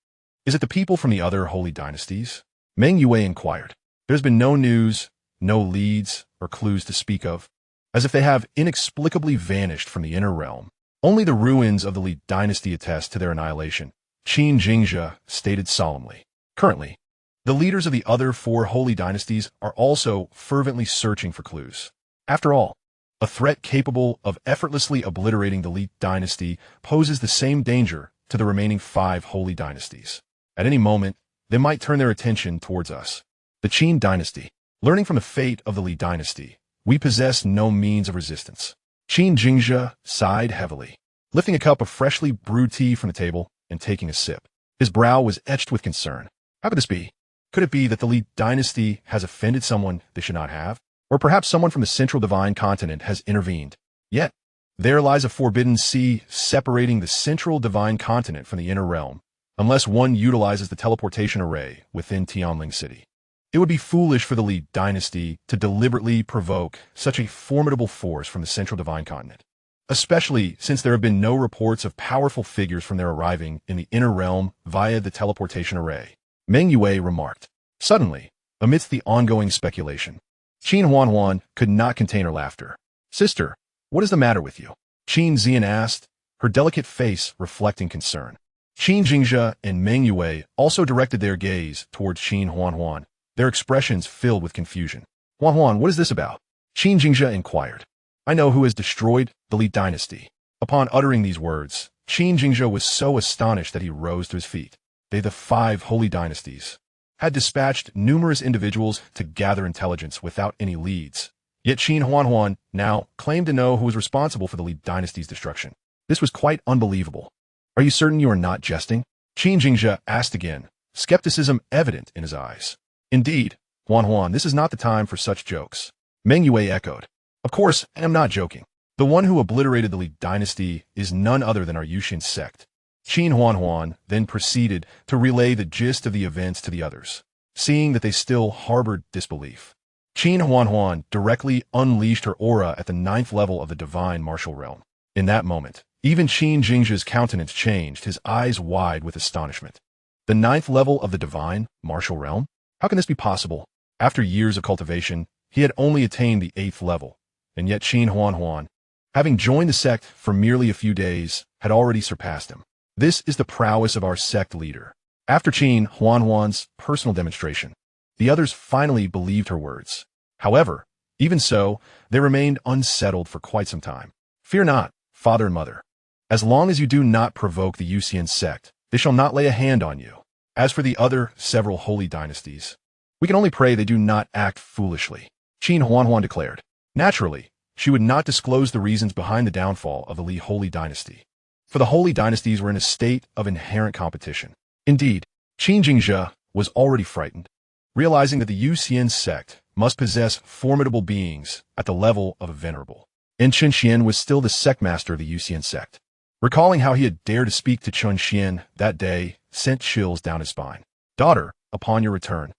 Is it the people from the other holy dynasties? Meng Yue inquired. There's been no news, no leads or clues to speak of. as if they have inexplicably vanished from the inner realm. Only the ruins of the Li dynasty attest to their annihilation, Xianxia stated solemnly. Currently, the leaders of the other 4 holy dynasties are also fervently searching for clues. After all, a threat capable of effortlessly obliterating the Li dynasty poses the same danger to the remaining 5 holy dynasties. At any moment, they might turn their attention towards us. The Qin dynasty. Learning from the fate of the Li dynasty, we possess no means of resistance. Xianxia sighed heavily, lifting a cup of freshly brewed tea from the table and taking a sip. His brow was etched with concern. How could this be? Could it be that the Li dynasty has offended someone they should not have? Or perhaps someone from the central divine continent has intervened? Yet, there lies a forbidden sea separating the central divine continent from the inner realm, unless one utilizes the teleportation array within Tianling City. It would be foolish for the Li dynasty to deliberately provoke such a formidable force from the central divine continent, especially since there have been no reports of powerful figures from their arriving in the inner realm via the teleportation array. Meng Yue remarked. Suddenly, amidst the ongoing speculation, Qin Huan could not contain her laughter. Sister, what is the matter with you? Qin Xian asked, her delicate face reflecting concern. Xianxia and Meng Yue also directed their gaze towards Qin Huan, their expressions filled with confusion. Huan, what is this about? Xianxia inquired. I know who has destroyed the Li dynasty. Upon uttering these words, Xianxia was so astonished that he rose to his feet. They, the 5 holy dynasties, had dispatched numerous individuals to gather intelligence without any leads. Yet Qin Huan now claimed to know who was responsible for the Li dynasty's destruction. This was quite unbelievable. Are you certain you are not jesting? Xianxia asked again, skepticism evident in his eyes. Indeed, Huan, this is not the time for such jokes. Meng Yue echoed. Of course, I am not joking. The one who obliterated the Li dynasty is none other than our Yuxian Sect. Qin Huan then proceeded to relay the gist of the events to the others, seeing that they still harbored disbelief. Qin Huan directly unleashed her aura at the 9th level of the divine martial realm. In that moment, even Xianxia's countenance changed, his eyes wide with astonishment. The 9th level of the divine martial realm? How can this be possible? After years of cultivation, he had only attained the 8th level, and yet Qin Huan, having joined the sect for merely a few days, had already surpassed him. This is the prowess of our sect leader. After Qin Huan's personal demonstration, the others finally believed her words. However, even so, they remained unsettled for quite some time. Fear not, father and mother. As long as you do not provoke the Yuxian Sect, they shall not lay a hand on you. As for the other several holy dynasties, we can only pray they do not act foolishly, Qin Huan declared. Naturally, she would not disclose the reasons behind the downfall of the Li holy dynasty, for the holy dynasties were in a state of inherent competition. Indeed, Xianxia was already frightened, realizing that the Yuxian Sect must possess formidable beings at the level of a venerable. And Chen Xuan was still the sectmaster of the Yuxian Sect. Recalling how he had dared to speak to Chen Xuan that day sent chills down his spine. Daughter, upon your return,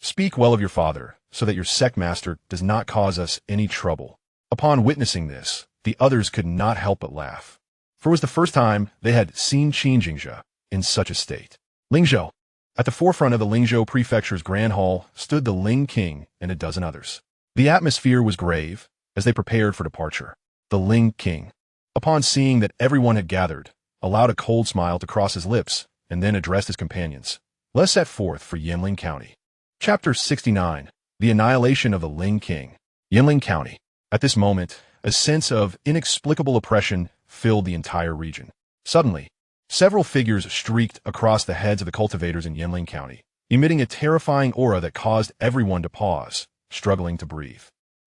speak well of your father, so that your sectmaster does not cause us any trouble. Upon witnessing this, the others could not help but laugh, for it was the first time they had seen Xianxia in such a state. Lingzhou. At the forefront of the Lingzhou Prefecture's Grand Hall stood the Ling King and a dozen others. The atmosphere was grave as they prepared for departure. The Ling King, upon seeing that everyone had gathered, allowed a cold smile to cross his lips and then addressed his companions. Let us set forth for Yanling County. Chapter 69. The Annihilation of the Ling King. Yanling County. At this moment, a sense of inexplicable oppression filled the entire region. Suddenly, several figures streaked across the heads of the cultivators in Yanling County, emitting a terrifying aura that caused everyone to pause, struggling to breathe.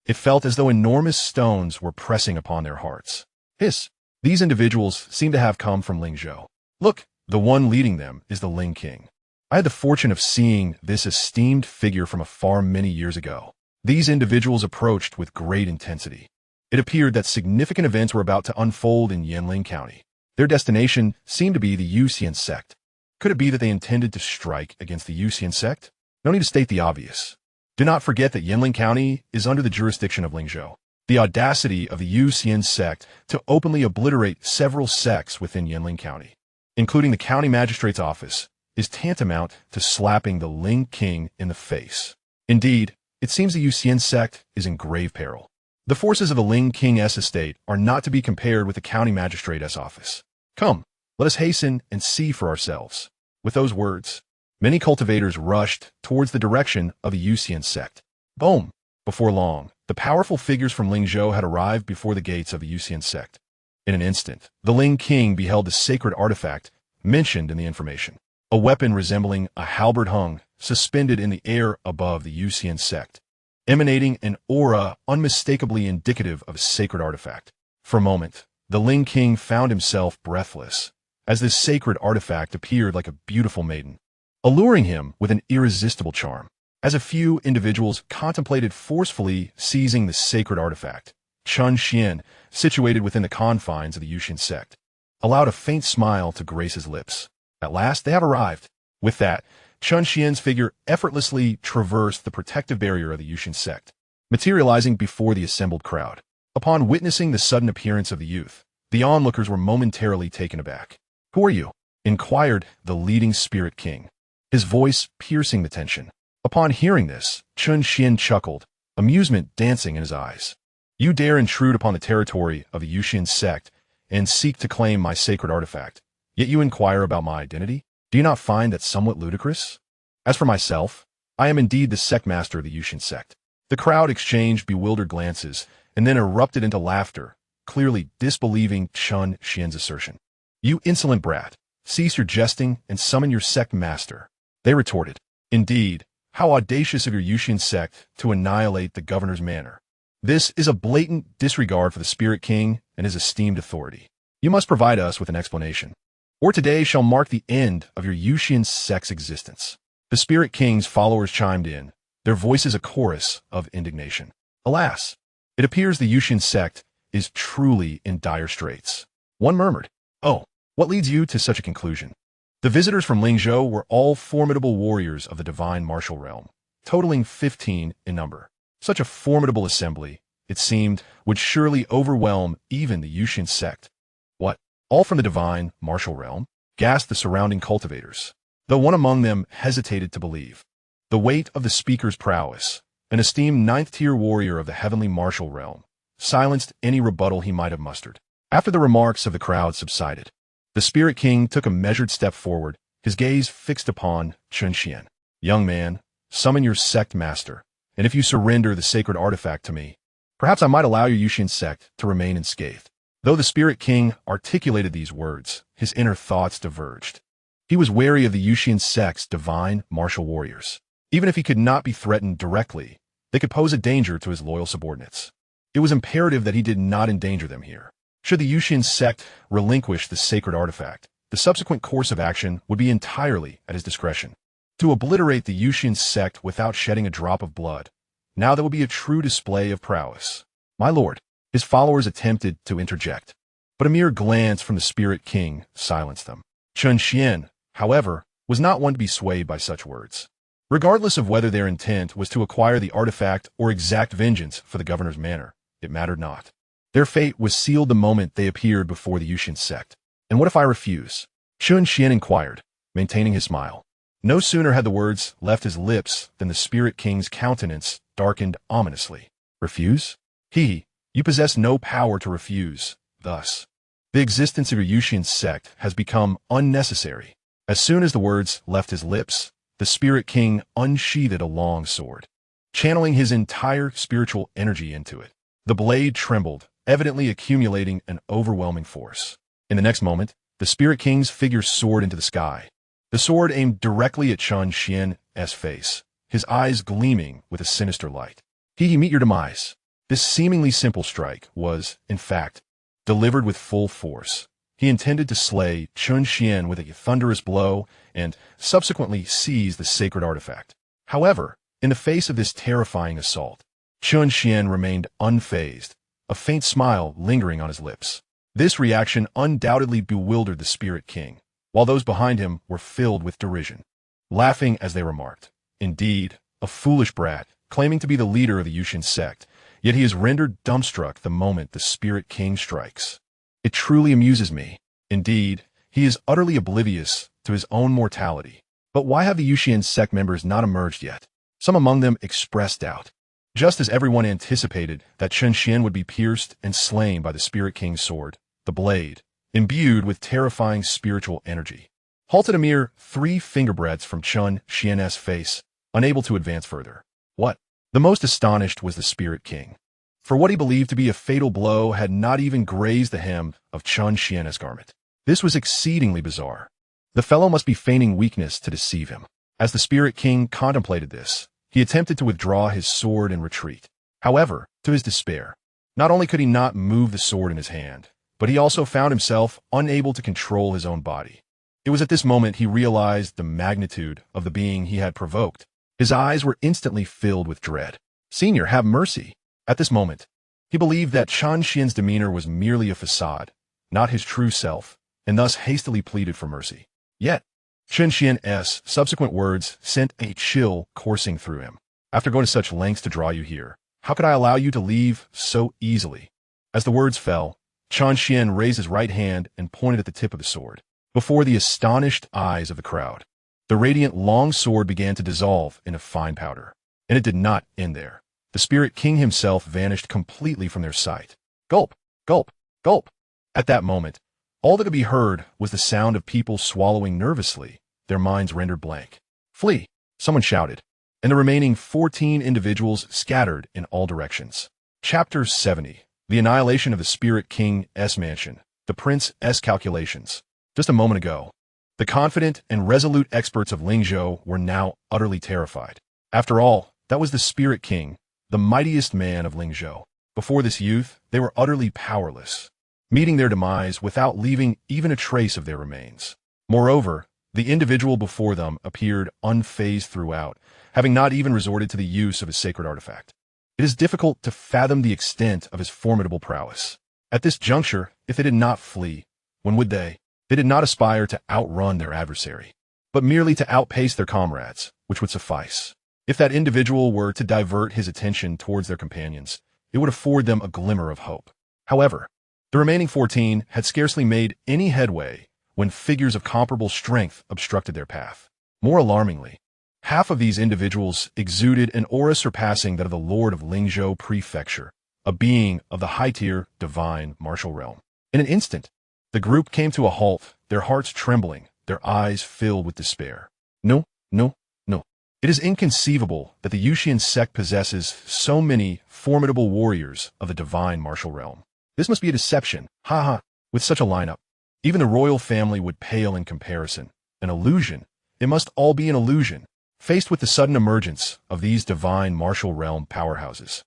It felt as though enormous stones were pressing upon their hearts. Hiss! These individuals seem to have come from Lingzhou. Look, the one leading them is the Ling King. I had the fortune of seeing this esteemed figure from afar many years ago. These individuals approached with great intensity. It appeared that significant events were about to unfold in Yanling County. Their destination seemed to be the Yuxian Sect. Could it be that they intended to strike against the Yuxian Sect? No need to state the obvious. Do not forget that Yanling County is under the jurisdiction of Lingzhou. The audacity of the Yuxian Sect to openly obliterate several sects within Yanling County, including the county magistrate's office, is tantamount to slapping the Ling King in the face. Indeed, it seems the Yuxian Sect is in grave peril. The forces of the Ling King's estate are not to be compared with the county magistrate's office. Come, let us hasten and see for ourselves. With those words, many cultivators rushed towards the direction of the Yuxian Sect. Boom! Before long, the powerful figures from Lingzhou had arrived before the gates of the Yuxian Sect. In an instant, the Ling King beheld the sacred artifact mentioned in the information. A weapon resembling a halberd hung, suspended in the air above the Yuxian Sect, emanating an aura unmistakably indicative of a sacred artifact. For a moment, the Ling King found himself breathless, as this sacred artifact appeared like a beautiful maiden, alluring him with an irresistible charm. As a few individuals contemplated forcefully seizing the sacred artifact, Chen Xuan, situated within the confines of the Yuxian Sect, allowed a faint smile to grace his lips. At last, they have arrived. With that, Chen Xuan's figure effortlessly traversed the protective barrier of the Yuxian Sect, materializing before the assembled crowd. Upon witnessing the sudden appearance of the youth, the onlookers were momentarily taken aback. "Who are you?" inquired the leading spirit king, his voice piercing the tension. Upon hearing this, Chen Xuan chuckled, amusement dancing in his eyes. "You dare intrude upon the territory of the Yuxian Sect and seek to claim my sacred artifact, yet you inquire about my identity? Do you not find that somewhat ludicrous? As for myself, I am indeed the sect master of the Yuxian Sect." The crowd exchanged bewildered glances and then erupted into laughter, clearly disbelieving Chen Xuan's assertion. "You insolent brat, cease your jesting and summon your sect master," they retorted. "Indeed, how audacious of your Yuxian Sect to annihilate the governor's manor. This is a blatant disregard for the Spirit King and his esteemed authority. You must provide us with an explanation, or today shall mark the end of your Yuxian Sect's existence." The Spirit King's followers chimed in, their voices a chorus of indignation. "Alas, it appears the Yuxian Sect is truly in dire straits." One murmured, "Oh, what leads you to such a conclusion?" The visitors from Lingzhou were all formidable warriors of the divine martial realm, totaling 15 in number. Such a formidable assembly, it seemed, would surely overwhelm even the Yuxian Sect. "What, all from the divine martial realm?" gasped the surrounding cultivators, though one among them hesitated to believe. The weight of the speaker's prowess, an esteemed ninth-tier warrior of the heavenly martial realm, silenced any rebuttal he might have mustered. After the remarks of the crowd subsided, the Spirit King took a measured step forward, his gaze fixed upon Chen Xuan. "Young man, summon your sect master, and if you surrender the sacred artifact to me, perhaps I might allow your Yuxian Sect to remain unscathed." Though the Spirit King articulated these words, his inner thoughts diverged. He was wary of the Yuxian Sect's divine martial warriors. Even if he could not be threatened directly, they could pose a danger to his loyal subordinates. It was imperative that he did not endanger them here. Should the Yuxian Sect relinquish the sacred artifact, the subsequent course of action would be entirely at his discretion. To obliterate the Yuxian Sect without shedding a drop of blood, now that would be a true display of prowess. "My lord," his followers attempted to interject, but a mere glance from the Spirit King silenced them. Chen Xuan, however, was not one to be swayed by such words. Regardless of whether their intent was to acquire the artifact or exact vengeance for the governor's manor, it mattered not. Their fate was sealed the moment they appeared before the Yuxian Sect. "And what if I refuse?" Chen Xuan inquired, maintaining his smile. No sooner had the words left his lips than the Spirit King's countenance darkened ominously. "Refuse? You possess no power to refuse, thus. The existence of your Yuxian Sect has become unnecessary." As soon as the words left his lips, the Spirit King unsheathed a long sword, channeling his entire spiritual energy into it. The blade trembled, evidently accumulating an overwhelming force. In the next moment, the Spirit King's figure soared into the sky. The sword aimed directly at Chen Xuan's face, his eyes gleaming with a sinister light. Meet your demise." This seemingly simple strike was, in fact, delivered with full force. He intended to slay Chen Xuan with a thunderous blow and subsequently seize the sacred artifact. However, in the face of this terrifying assault, Chen Xuan remained unfazed, a faint smile lingering on his lips. This reaction undoubtedly bewildered the Spirit King, while those behind him were filled with derision, laughing as they remarked, "Indeed, a foolish brat, claiming to be the leader of the Yuxian Sect, yet he is rendered dumbstruck the moment the Spirit King strikes. It truly amuses me. Indeed, he is utterly oblivious to his own mortality. But why have the Yuxian Sect members not emerged yet?" Some among them expressed doubt. Just as everyone anticipated that Chen Xuan would be pierced and slain by the Spirit King's sword, the blade, imbued with terrifying spiritual energy, halted a mere 3 fingerbreadths from Chen Xuan's face, unable to advance further. What? The most astonished was the Spirit King. For what he believed to be a fatal blow had not even grazed the hem of Chen Xuan's garment. This was exceedingly bizarre. The fellow must be feigning weakness to deceive him. As the Spirit King contemplated this, he attempted to withdraw his sword and retreat. However, to his despair, not only could he not move the sword in his hand, but he also found himself unable to control his own body. It was at this moment he realized the magnitude of the being he had provoked. His eyes were instantly filled with dread. "Senior, have mercy." At this moment, he believed that Chen Xuan's demeanor was merely a facade, not his true self, and thus hastily pleaded for mercy. Yet, Chen Xuan's subsequent words sent a chill coursing through him. "After going to such lengths to draw you here, how could I allow you to leave so easily?" As the words fell, Chen Xuan raised his right hand and pointed at the tip of the sword. Before the astonished eyes of the crowd, the radiant long sword began to dissolve in a fine powder. And it did not end there. The Spirit King himself vanished completely from their sight. Gulp, gulp, gulp. At that moment, all that could be heard was the sound of people swallowing nervously, their minds rendered blank. "Flee!" someone shouted, and the remaining 14 individuals scattered in all directions. Chapter 70. The Annihilation of the Spirit King's Mansion. The Prince's Calculations. Just a moment ago, the confident and resolute experts of Lingzhou were now utterly terrified. After all, that was the Spirit King, the mightiest man of Lingzhou. Before this youth, they were utterly powerless, meeting their demise without leaving even a trace of their remains. Moreover, the individual before them appeared unfazed throughout, having not even resorted to the use of a sacred artifact. It is difficult to fathom the extent of his formidable prowess. At this juncture, if they did not flee, when would they? They did not aspire to outrun their adversary, but merely to outpace their comrades, which would suffice. If that individual were to divert his attention towards their companions, it would afford them a glimmer of hope. However, the remaining 14 had scarcely made any headway when figures of comparable strength obstructed their path. More alarmingly, half of these individuals exuded an aura surpassing that of the Lord of Lingzhou Prefecture, a being of the high-tier divine martial realm. In an instant, the group came to a halt, their hearts trembling, their eyes filled with despair. No, no, no. It is inconceivable that the Yuxian Sect possesses so many formidable warriors of the divine martial realm. This must be a deception. Ha ha. With such a lineup, even the royal family would pale in comparison. An illusion. It must all be an illusion. Faced with the sudden emergence of these divine martial realm powerhouses,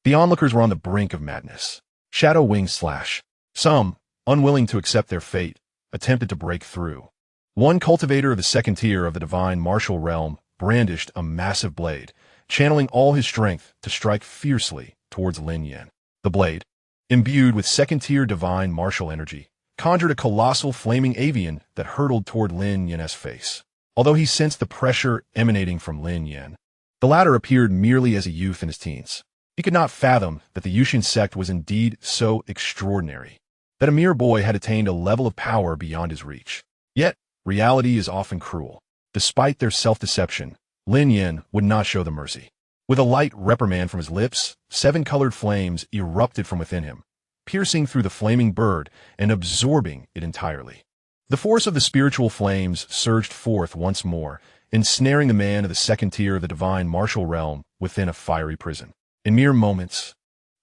the onlookers were on the brink of madness. Shadow wings slash. Some, unwilling to accept their fate, attempted to break through. One cultivator of the second tier of the divine martial realm brandished a massive blade, channeling all his strength to strike fiercely towards Lin Yan. The blade, imbued with second-tier divine martial energy, conjured a colossal flaming avian that hurtled toward Lin Yan's face. Although he sensed the pressure emanating from Lin Yan, the latter appeared merely as a youth in his teens. He could not fathom that the Yuxian Sect was indeed so extraordinary, that a mere boy had attained a level of power beyond his reach. Yet, reality is often cruel. Despite their self-deception, Lin Yan would not show them mercy. With a light reprimand from his lips, 7 colored flames erupted from within him, piercing through the flaming bird and absorbing it entirely. The force of the spiritual flames surged forth once more, ensnaring the man of the second tier of the divine martial realm within a fiery prison. In mere moments,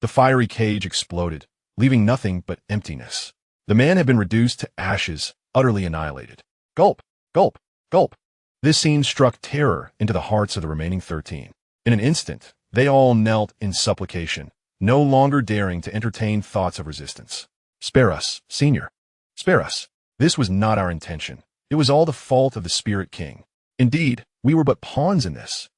the fiery cage exploded, leaving nothing but emptiness. The man had been reduced to ashes, utterly annihilated. Gulp, gulp, gulp. This scene struck terror into the hearts of the remaining 13. In an instant, they all knelt in supplication, no longer daring to entertain thoughts of resistance. "Spare us, Senior. Spare us. This was not our intention. It was all the fault of the Spirit King. Indeed, we were but pawns in this."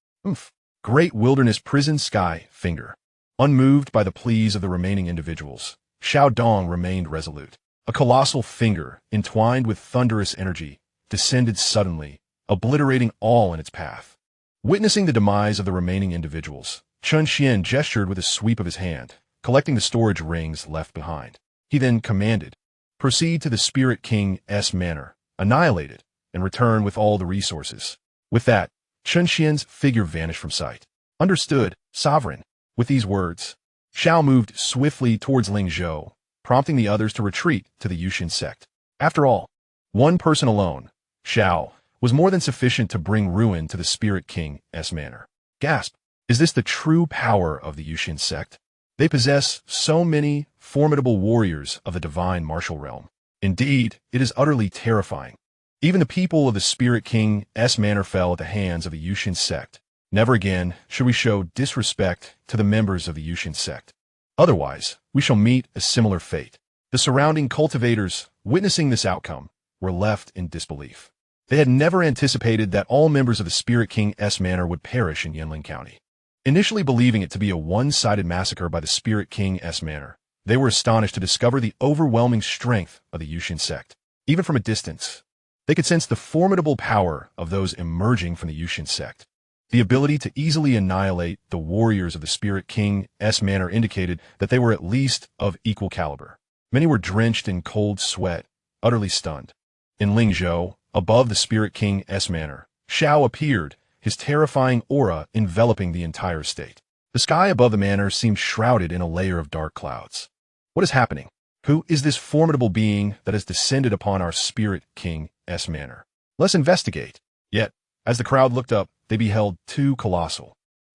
Great wilderness prison sky finger. Unmoved by the pleas of the remaining individuals, Xiao Dong remained resolute. A colossal finger, entwined with thunderous energy, descended suddenly, obliterating all in its path. Witnessing the demise of the remaining individuals, Chen Xuan gestured with a sweep of his hand, collecting the storage rings left behind. He then commanded, "Proceed to the Spirit King's manor, annihilate it, and return with all the resources." With that, Chen Xuan's figure vanished from sight. "Understood, Sovereign." With these words, Xiao moved swiftly towards Lingzhou, prompting the others to retreat to the Yuxian Sect. After all, one person alone, Xiao, was more than sufficient to bring ruin to the Spirit King's manor. Gasp! Is this the true power of the Yuxian Sect? They possess so many formidable warriors of the divine martial realm. Indeed, it is utterly terrifying. Even the people of the Spirit King's manor fell at the hands of the Yuxian Sect. Never again should we show disrespect to the members of the Yuxian Sect. Otherwise, we shall meet a similar fate. The surrounding cultivators, witnessing this outcome, were left in disbelief. They had never anticipated that all members of the Spirit King's manor would perish in Yanling County. Initially believing it to be a one-sided massacre by the Spirit King's manor, they were astonished to discover the overwhelming strength of the Yuxian Sect. Even from a distance, they could sense the formidable power of those emerging from the Yuxian Sect. The ability to easily annihilate the warriors of the Spirit King's manor indicated that they were at least of equal caliber. Many were drenched in cold sweat, utterly stunned. In Lingzhou, above the Spirit King's manor, Xiao appeared, his terrifying aura enveloping the entire state. The sky above the manor seemed shrouded in a layer of dark clouds. What is happening? Who is this formidable being that has descended upon our Spirit King's manor? Let's investigate. Yet, as the crowd looked up, they beheld two colossal,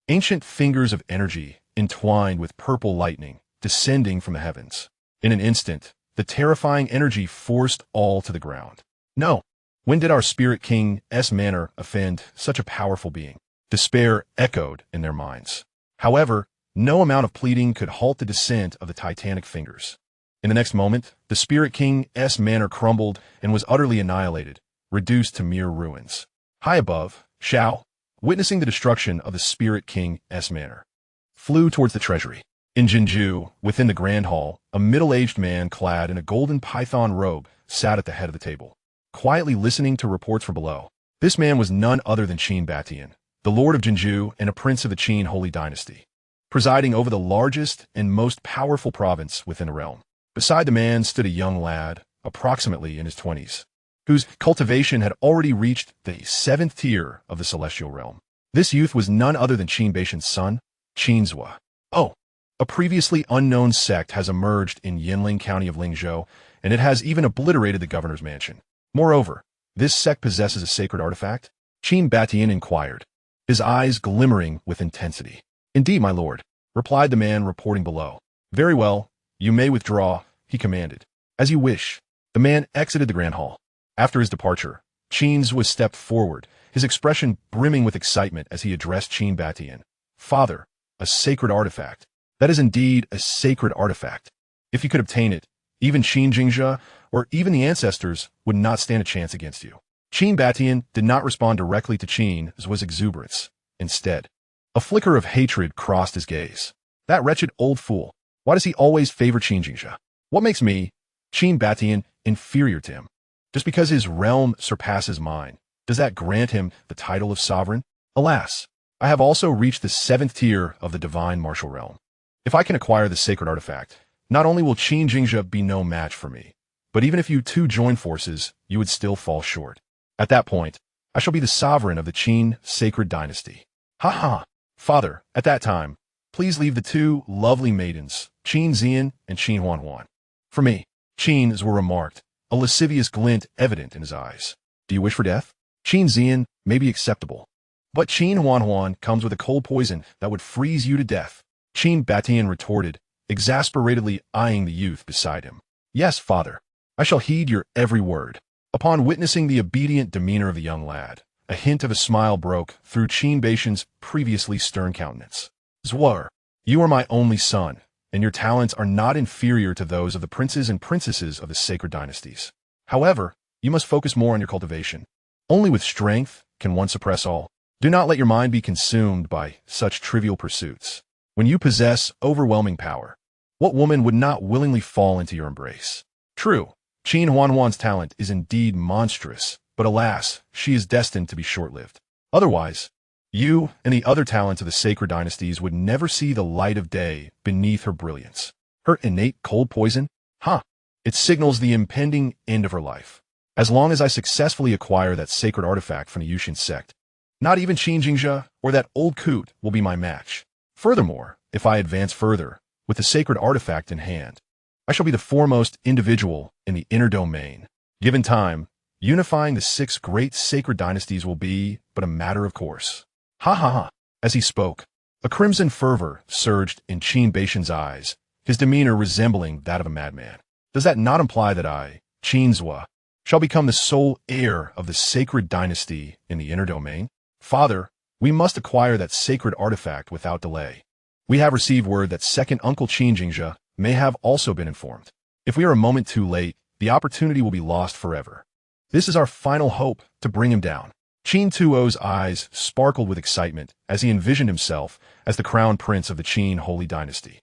ancient fingers of energy entwined with purple lightning descending from the heavens. In an instant, the terrifying energy forced all to the ground. No! When did our Spirit King's manor offend such a powerful being? Despair echoed in their minds. However, no amount of pleading could halt the descent of the titanic fingers. In the next moment, the Spirit King's manor crumbled and was utterly annihilated, reduced to mere ruins. High above, Xiao, witnessing the destruction of the Spirit King's manor, flew towards the treasury. In Jinju, within the grand hall, a middle-aged man clad in a golden python robe sat at the head of the table, quietly listening to reports from below. This man was none other than Qin Batian, the lord of Jinju and a prince of the Qin Holy Dynasty, presiding over the largest and most powerful province within the realm. Beside the man stood a young lad, approximately in his 20s, whose cultivation had already reached the 7th tier of the celestial realm. This youth was none other than Qin Batian's son, Chen Xuan. Oh, a previously unknown sect has emerged in Yanling County of Lingzhou, and it has even obliterated the governor's mansion. Moreover, this sect possesses a sacred artifact? Qin Batian inquired, his eyes glimmering with intensity. Indeed, my lord, replied the man reporting below. Very well, you may withdraw, he commanded. As you wish. The man exited the grand hall. After his departure, Qin Xuan stepped forward, his expression brimming with excitement as he addressed Qin Batian. Father, a sacred artifact. That is indeed a sacred artifact. If you could obtain it, even Xianxia, or even the ancestors, would not stand a chance against you. Qin Batian did not respond directly to Qin Xuan's exuberance. Instead, a flicker of hatred crossed his gaze. That wretched old fool. Why does he always favor Xianxia? What makes me, Qin Batian, inferior to him? Just because his realm surpasses mine, does that grant him the title of sovereign? Alas, I have also reached the 7th tier of the divine martial realm. If I can acquire the sacred artifact, not only will Xianxia be no match for me, but even if you two join forces, you would still fall short. At that point, I shall be the sovereign of the Qin sacred dynasty. Ha ha! Father, at that time, please leave the two lovely maidens, Qin Xian and Qin Huan. For me, Qin Xuan remarked, a lascivious glint evident in his eyes. Do you wish for death? Qin Xian may be acceptable, but Qin Huan comes with a cold poison that would freeze you to death. Qin Batian retorted, exasperatedly eyeing the youth beside him. Yes, father, I shall heed your every word. Upon witnessing the obedient demeanor of the young lad, a hint of a smile broke through Qin Batian's previously stern countenance. Xuan, you are my only son, and your talents are not inferior to those of the princes and princesses of the sacred dynasties. However, you must focus more on your cultivation. Only with strength can one suppress all. Do not let your mind be consumed by such trivial pursuits. When you possess overwhelming power, what woman would not willingly fall into your embrace? True, Qin Huan's talent is indeed monstrous, but alas, she is destined to be short-lived. Otherwise, you and the other talents of the sacred dynasties would never see the light of day beneath her brilliance. Her innate cold poison? It signals the impending end of her life. As long as I successfully acquire that sacred artifact from the Yuxian Sect, not even Xianxia or that old coot will be my match. Furthermore, if I advance further, with the sacred artifact in hand, I shall be the foremost individual in the inner domain. Given time, unifying the 6 great sacred dynasties will be but a matter of course. Ha ha ha. As he spoke, a crimson fervor surged in Chen Xuan's eyes, his demeanor resembling that of a madman. Does that not imply that I, Chen Xuan, shall become the sole heir of the sacred dynasty in the inner domain? Father, we must acquire that sacred artifact without delay. We have received word that second uncle Xianxia may have also been informed. If we are a moment too late, the opportunity will be lost forever. This is our final hope to bring him down. Chen Tuo's eyes sparkled with excitement as he envisioned himself as the crown prince of the Chen Holy Dynasty.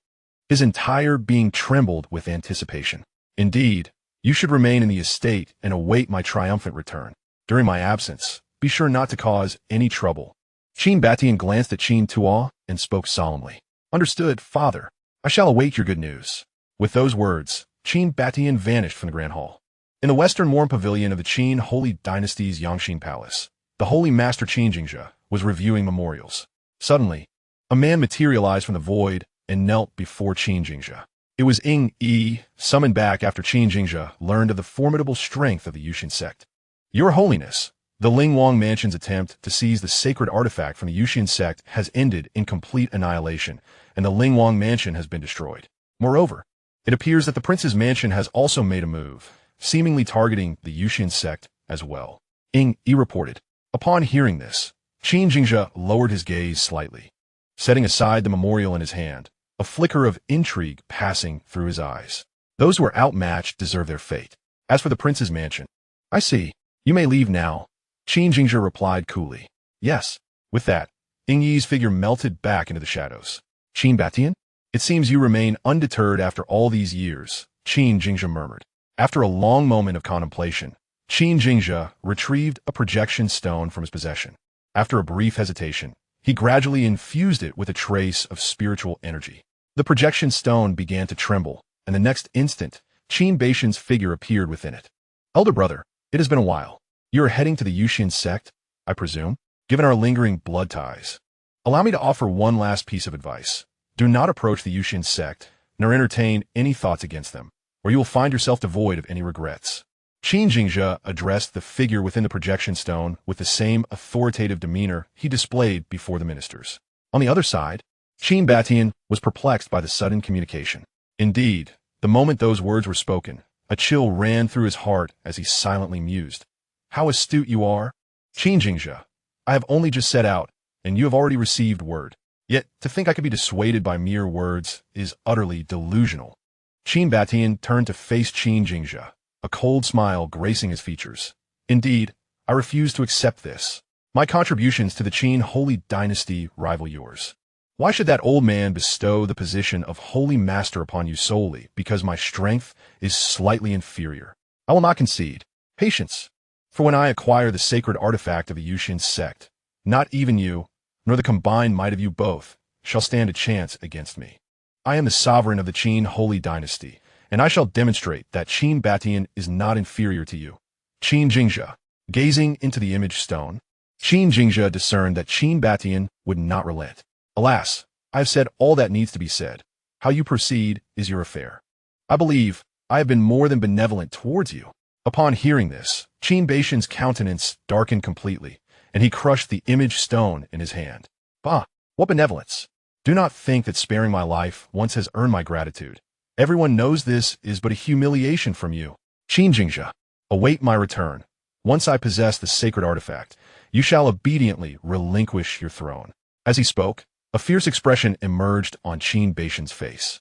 His entire being trembled with anticipation. Indeed, you should remain in the estate and await my triumphant return. During my absence, be sure not to cause any trouble. Chen Batian glanced at Chen Tuo and spoke solemnly. Understood, father. I shall await your good news. With those words, Chen Batian vanished from the Grand Hall. In the western warm pavilion of the Chen Holy Dynasty's Yangxin Palace, the Holy Master Xianxia was reviewing memorials. Suddenly, a man materialized from the void and knelt before Xianxia. It was Ying Yi, summoned back after Xianxia learned of the formidable strength of the Yuxian Sect. Your Holiness, the Lingwang Mansion's attempt to seize the sacred artifact from the Yuxian Sect has ended in complete annihilation, and the Lingwang Mansion has been destroyed. Moreover, it appears that the prince's mansion has also made a move, seemingly targeting the Yuxian Sect as well. Ying Yi reported. Upon hearing this, Xianxia lowered his gaze slightly, setting aside the memorial in his hand, a flicker of intrigue passing through his eyes. Those who are outmatched deserve their fate. As for the prince's mansion, I see. You may leave now. Xianxia replied coolly. Yes. With that, Ying Yi's figure melted back into the shadows. Chen Batian? It seems you remain undeterred after all these years, Xianxia murmured. After a long moment of contemplation, Xianxia retrieved a projection stone from his possession. After a brief hesitation, he gradually infused it with a trace of spiritual energy. The projection stone began to tremble, and the next instant, Chen Xuan's figure appeared within it. Elder brother, it has been a while. You are heading to the Yuxian Sect, I presume, given our lingering blood ties. Allow me to offer one last piece of advice. Do not approach the Yuxian Sect, nor entertain any thoughts against them, or you will find yourself devoid of any regrets. Xianxia addressed the figure within the projection stone with the same authoritative demeanor he displayed before the ministers. On the other side, Chen Batian was perplexed by the sudden communication. Indeed, the moment those words were spoken, a chill ran through his heart as he silently mused. How astute you are! Xianxia, I have only just set out, and you have already received word. Yet, to think I could be dissuaded by mere words is utterly delusional. Chen Batian turned to face Xianxia, a cold smile gracing his features. Indeed, I refuse to accept this. My contributions to the Chen Holy Dynasty rival yours. Why should that old man bestow the position of Holy Master upon you solely because my strength is slightly inferior? I will not concede. Patience. For when I acquire the sacred artifact of the Yuxian Sect, not even you, nor the combined might of you both, shall stand a chance against me. I am the sovereign of the Chen Holy Dynasty, and I shall demonstrate that Chen Batian is not inferior to you. Xianxia, gazing into the image stone, Xianxia discerned that Chen Batian would not relent. Alas, I have said all that needs to be said. How you proceed is your affair. I believe I have been more than benevolent towards you. Upon hearing this, Chen Xuan's countenance darkened completely, and he crushed the image stone in his hand. Bah, what benevolence! Do not think that sparing my life once has earned my gratitude. Everyone knows this is but a humiliation from you. Xianxia, await my return. Once I possess the sacred artifact, you shall obediently relinquish your throne. As he spoke, a fierce expression emerged on Chen Xuan's face.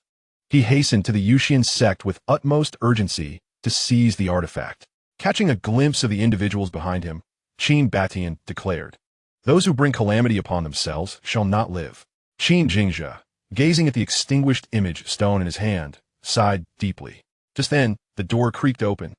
He hastened to the Yuxian Sect with utmost urgency to seize the artifact. Catching a glimpse of the individuals behind him, Chen Batian declared, "Those who bring calamity upon themselves shall not live." Xianxia, gazing at the extinguished image stone in his hand, sighed deeply. Just then, the door creaked open,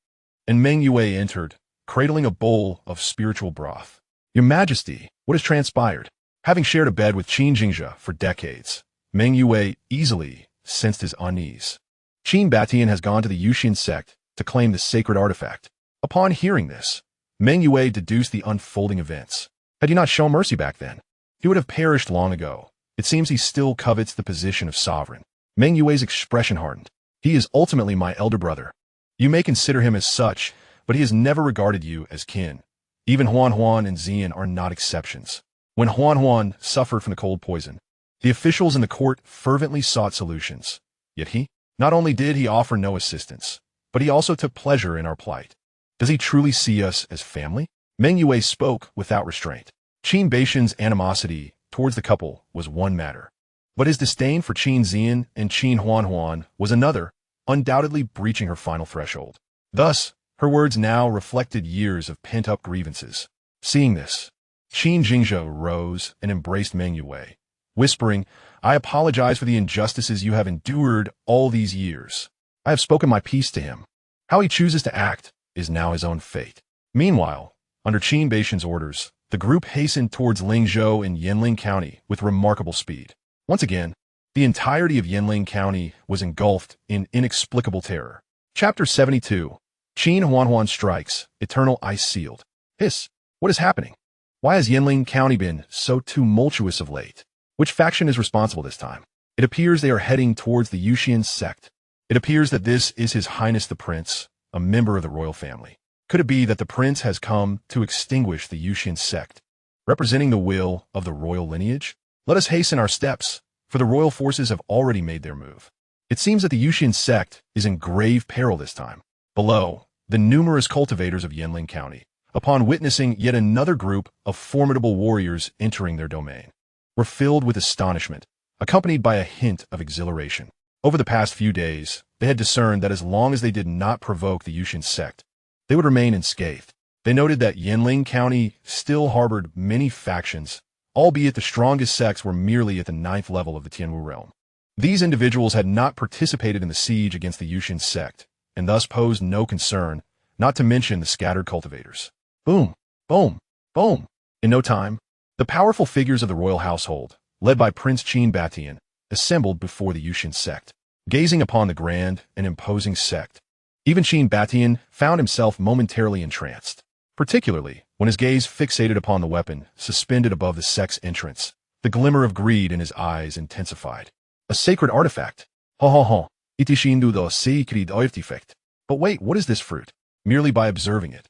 and Meng Yue entered, cradling a bowl of spiritual broth. Your Majesty, what has transpired? Having shared a bed with Xianxia for decades, Meng Yue easily sensed his unease. Chen Batian has gone to the Yuxian Sect to claim the sacred artifact. Upon hearing this, Meng Yue deduced the unfolding events. Had you not shown mercy back then, he would have perished long ago. It seems he still covets the position of sovereign. Meng Yue's expression hardened. He is ultimately my elder brother. You may consider him as such, but he has never regarded you as kin. Even Huan and Xian are not exceptions. When Huan suffered from the cold poison, the officials in the court fervently sought solutions. Yet not only did he offer no assistance, but he also took pleasure in our plight. Does he truly see us as family? Meng Yue spoke without restraint. Qin Baishan's animosity towards the couple was one matter, but his disdain for Qin Xian and Qin Huan was another, undoubtedly breaching her final threshold. Thus, her words now reflected years of pent-up grievances. Seeing this, Qin Jingzhe rose and embraced Meng Yue, whispering, I apologize for the injustices you have endured all these years. I have spoken my piece to him. How he chooses to act is now his own fate. Meanwhile, under Qin Baishan's orders, the group hastened towards Lingzhou in Yanling County with remarkable speed. Once again, the entirety of Yanling County was engulfed in inexplicable terror. Chapter 72. Qin Huan strikes, eternal ice sealed. Hiss, what is happening? Why has Yanling County been so tumultuous of late? Which faction is responsible this time? It appears they are heading towards the Yuxian Sect. It appears that this is His Highness the Prince, a member of the royal family. Could it be that the prince has come to extinguish the Yuxian Sect, representing the will of the royal lineage? Let us hasten our steps, for the royal forces have already made their move. It seems that the Yuxian Sect is in grave peril this time. Below, the numerous cultivators of Yanling County, upon witnessing yet another group of formidable warriors entering their domain, were filled with astonishment, accompanied by a hint of exhilaration. Over the past few days, they had discerned that as long as they did not provoke the Yuxian Sect, they would remain unscathed. They noted that Yanling County still harbored many factions, albeit the strongest sects were merely at the 9th level of the Tianwu realm. These individuals had not participated in the siege against the Yuxian Sect, and thus posed no concern, not to mention the scattered cultivators. Boom, boom, boom. In no time, the powerful figures of the royal household, led by Prince Qin Batian, assembled before the Yuxian Sect. Gazing upon the grand and imposing sect, even Qin Batian found himself momentarily entranced, particularly when his gaze fixated upon the weapon suspended above the sect's entrance. The glimmer of greed in his eyes intensified. A sacred artifact. Itishindu do sacred artifact. But wait, what is this fruit? Merely by observing it,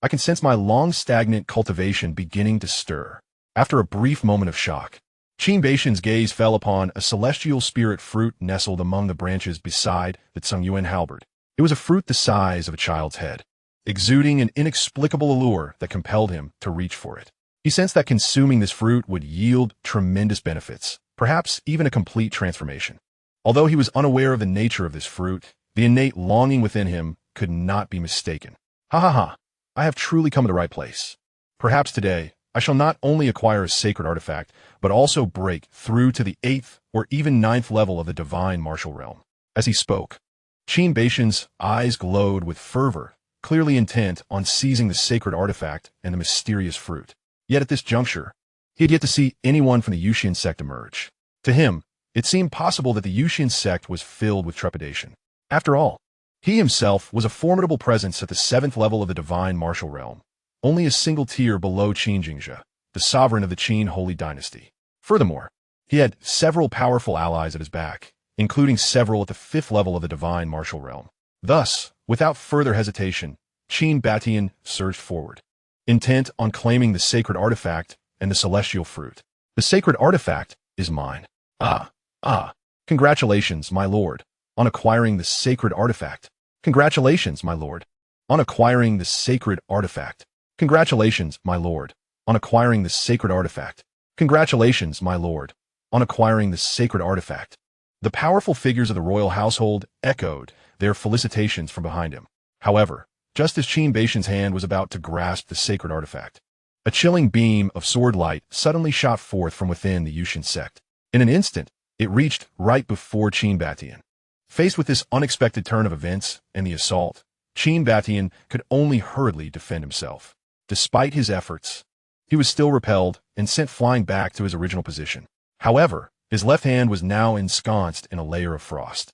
I can sense my long-stagnant cultivation beginning to stir. After a brief moment of shock, Qin Baishan's gaze fell upon a celestial spirit fruit nestled among the branches beside the Tsungyuan halberd. It was a fruit the size of a child's head, exuding an inexplicable allure that compelled him to reach for it. He sensed that consuming this fruit would yield tremendous benefits, perhaps even a complete transformation. Although he was unaware of the nature of this fruit, the innate longing within him could not be mistaken. Ha! I have truly come to the right place. Perhaps today, I shall not only acquire a sacred artifact, but also break through to the 8th or even 9th level of the divine martial realm. As he spoke, Qin Baishan's eyes glowed with fervor, clearly intent on seizing the sacred artifact and the mysterious fruit. Yet at this juncture, he had yet to see anyone from the Yuxian Sect emerge. To him, it seemed possible that the Yuxian Sect was filled with trepidation. After all, he himself was a formidable presence at the 7th level of the divine martial realm, only a single tier below Qin Jingzhe, the sovereign of the Qin Holy Dynasty. Furthermore, he had several powerful allies at his back, including several at the 5th level of the divine martial realm. Thus, without further hesitation, Qin Batian surged forward, intent on claiming the sacred artifact and the celestial fruit. The sacred artifact is mine. Congratulations, my lord, on acquiring the sacred artifact. Congratulations, my lord, on acquiring the sacred artifact. Congratulations, my lord, on acquiring the sacred artifact. Congratulations, my lord, on acquiring the sacred artifact. The powerful figures of the royal household echoed their felicitations from behind him. However, just as Qin Baishan's hand was about to grasp the sacred artifact, a chilling beam of sword light suddenly shot forth from within the Yuxian Sect. In an instant, it reached right before Qin Batian. Faced with this unexpected turn of events and the assault, Qin Batian could only hurriedly defend himself. Despite his efforts, he was still repelled and sent flying back to his original position. However, his left hand was now ensconced in a layer of frost,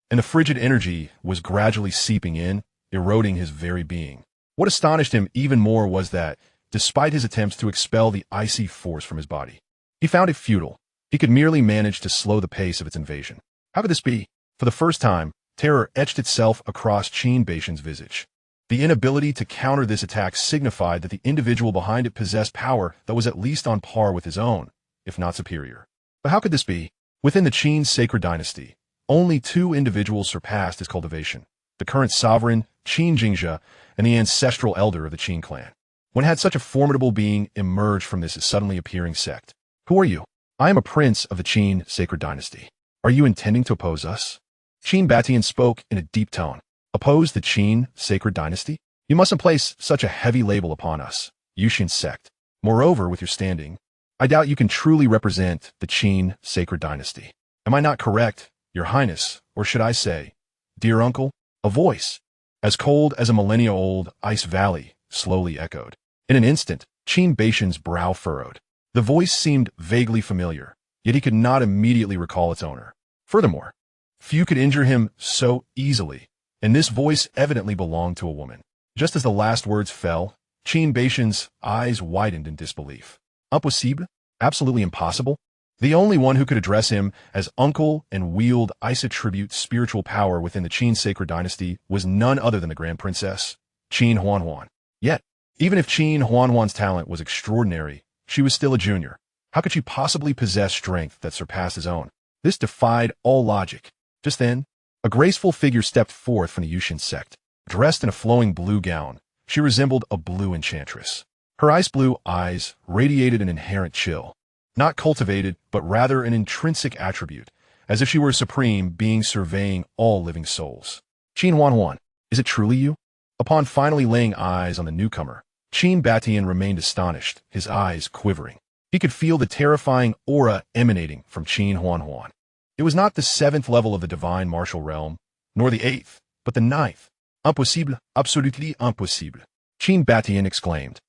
and the frigid energy was gradually seeping in, eroding his very being. What astonished him even more was that, despite his attempts to expel the icy force from his body, he found it futile. He could merely manage to slow the pace of its invasion. How could this be? For the first time, terror etched itself across Chen Xuan's visage. The inability to counter this attack signified that the individual behind it possessed power that was at least on par with his own, if not superior. But how could this be? Within the Qin sacred dynasty, only two individuals surpassed his cultivation: the current sovereign, Qin Xianxia, and the ancestral elder of the Qin clan. When had such a formidable being emerged from this suddenly appearing sect? Who are you? I am a prince of the Qin sacred dynasty. Are you intending to oppose us? Chen Xuan spoke in a deep tone. Oppose the Qin sacred dynasty? You mustn't place such a heavy label upon us, Yuxian Sect. Moreover, with your standing, I doubt you can truly represent the Qin sacred dynasty. Am I not correct, Your Highness, or should I say, dear uncle? A voice, as cold as a millennia-old ice valley, slowly echoed. In an instant, Chen Xuan's brow furrowed. The voice seemed vaguely familiar, yet he could not immediately recall its owner. Furthermore, few could injure him so easily, and this voice evidently belonged to a woman. Just as the last words fell, Chen Xuan's eyes widened in disbelief. Impossible? Absolutely impossible? The only one who could address him as uncle and wield ice-attribute spiritual power within the Qin sacred dynasty was none other than the Grand Princess, Chen Xuan. Yet, even if Chen Xuan's talent was extraordinary, she was still a junior. How could she possibly possess strength that surpassed his own? This defied all logic. Just then, a graceful figure stepped forth from the Yuxian Sect. Dressed in a flowing blue gown, she resembled a blue enchantress. Her ice-blue eyes radiated an inherent chill. Not cultivated, but rather an intrinsic attribute, as if she were a supreme being surveying all living souls. Chen Xuan, is it truly you? Upon finally laying eyes on the newcomer, Chen Xuan remained astonished, his eyes quivering. He could feel the terrifying aura emanating from Chen Xuan. It was not the 7th level of the divine martial realm, nor the 8th, but the 9th. Impossible, absolutely impossible, Chen Xuan exclaimed.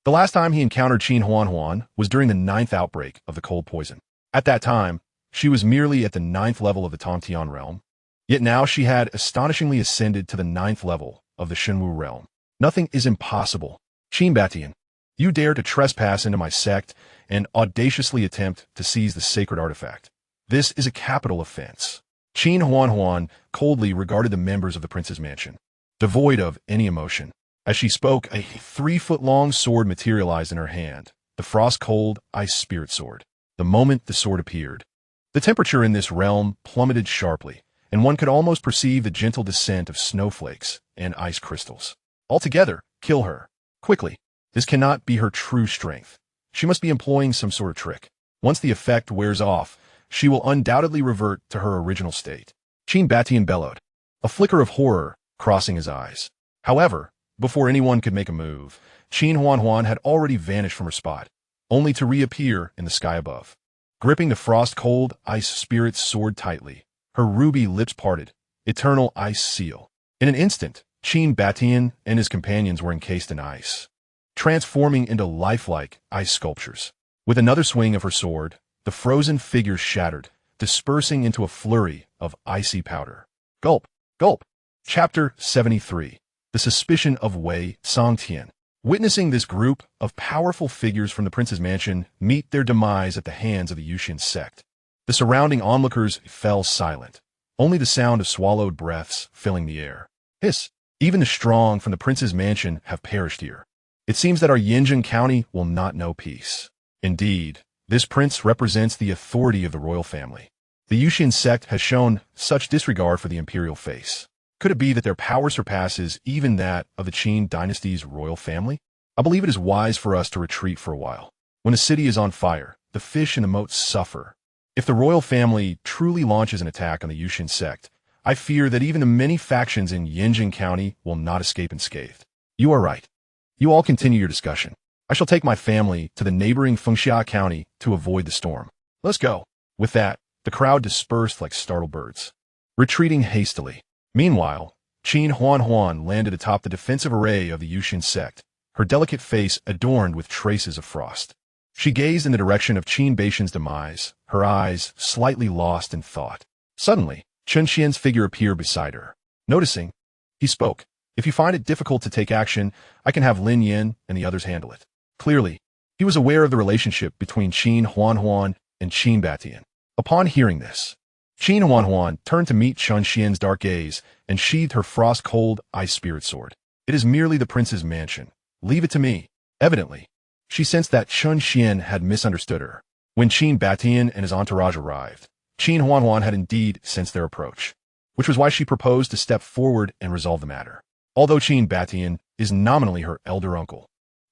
The last time he encountered Chen Xuan was during the 9th outbreak of the cold poison. At that time, she was merely at the 9th level of the Tongtian realm, yet now she had astonishingly ascended to the 9th level of the Shenwu realm. Nothing is impossible. Chen Xuan, you dare to trespass into my sect and audaciously attempt to seize the sacred artifact. This is a capital offense. Chen Xuan coldly regarded the members of the prince's mansion, devoid of any emotion. As she spoke, a 3-foot-long sword materialized in her hand, the frost-cold ice spirit sword. The moment the sword appeared, the temperature in this realm plummeted sharply, and one could almost perceive the gentle descent of snowflakes and ice crystals. Altogether, kill her. Quickly. This cannot be her true strength. She must be employing some sort of trick. Once the effect wears off, she will undoubtedly revert to her original state. Chen Xuan bellowed, a flicker of horror crossing his eyes. However, before anyone could make a move, Chen Xuan had already vanished from her spot, only to reappear in the sky above. Gripping the frost-cold ice spirit's sword tightly, her ruby lips parted, eternal ice seal. In an instant, Chen Xuan and his companions were encased in ice, transforming into lifelike ice sculptures. With another swing of her sword, the frozen figures shattered, dispersing into a flurry of icy powder. Gulp, gulp. Chapter 73. The Suspicion of Wei Songtian. Witnessing this group of powerful figures from the prince's mansion meet their demise at the hands of the Yuxian Sect, the surrounding onlookers fell silent, only the sound of swallowed breaths filling the air. Hiss! Even the strong from the prince's mansion have perished here. It seems that our Yinzhen County will not know peace. Indeed, this prince represents the authority of the royal family. The Yuxian Sect has shown such disregard for the imperial face. Could it be that their power surpasses even that of the Qin dynasty's royal family? I believe it is wise for us to retreat for a while. When the city is on fire, the fish in the moat suffer. If the royal family truly launches an attack on the Yuxian Sect, I fear that even the many factions in Yinzhen County will not escape unscathed. You are right. You all continue your discussion. I shall take my family to the neighboring Fengxia County to avoid the storm. Let's go. With that, the crowd dispersed like startled birds, retreating hastily. Meanwhile, Chen Xuan landed atop the defensive array of the Yuxian Sect, her delicate face adorned with traces of frost. She gazed in the direction of Chen Xuan's demise, her eyes slightly lost in thought. Suddenly, Chen Xuan's figure appeared beside her. Noticing, he spoke. If you find it difficult to take action, I can have Lin Yin and the others handle it. Clearly, he was aware of the relationship between Chen Xuan and Qin Batian. Upon hearing this, Qin Huan turned to meet Chen Xian's dark gaze and sheathed her frost-cold ice spirit sword. It is merely the prince's mansion. Leave it to me. Evidently, she sensed that Chen Xian had misunderstood her. When Qin Batian and his entourage arrived, Qin Huan had indeed sensed their approach, which was why she proposed to step forward and resolve the matter. Although Qin Batian is nominally her elder uncle,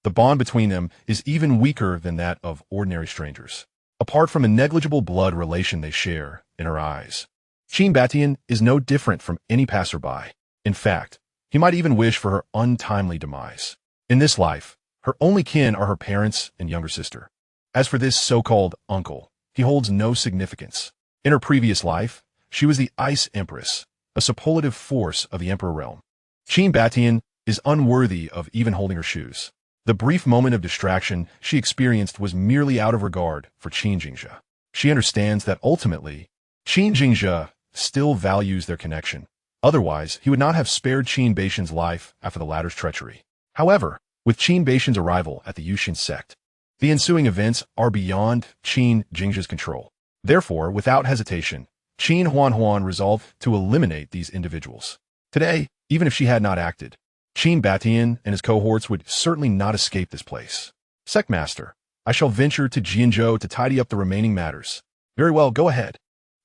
the bond between them is even weaker than that of ordinary strangers. Apart from a negligible blood relation they share, in her eyes, Qin Batian is no different from any passerby. In fact, he might even wish for her untimely demise. In this life, her only kin are her parents and younger sister. As for this so-called uncle, he holds no significance. In her previous life, she was the Ice Empress, a superlative force of the Emperor realm. Qin Batian is unworthy of even holding her shoes. The brief moment of distraction she experienced was merely out of regard for Xianxia. She understands that ultimately, Xianxia still values their connection. Otherwise, he would not have spared Qin Batian's life after the latter's treachery. However, with Qin Batian's arrival at the Yuxian Sect, the ensuing events are beyond Xianxia's control. Therefore, without hesitation, Qin Huan resolved to eliminate these individuals. Today, even if she had not acted, Qin Batian and his cohorts would certainly not escape this place. Sectmaster, I shall venture to Jianzhou to tidy up the remaining matters. Very well, go ahead.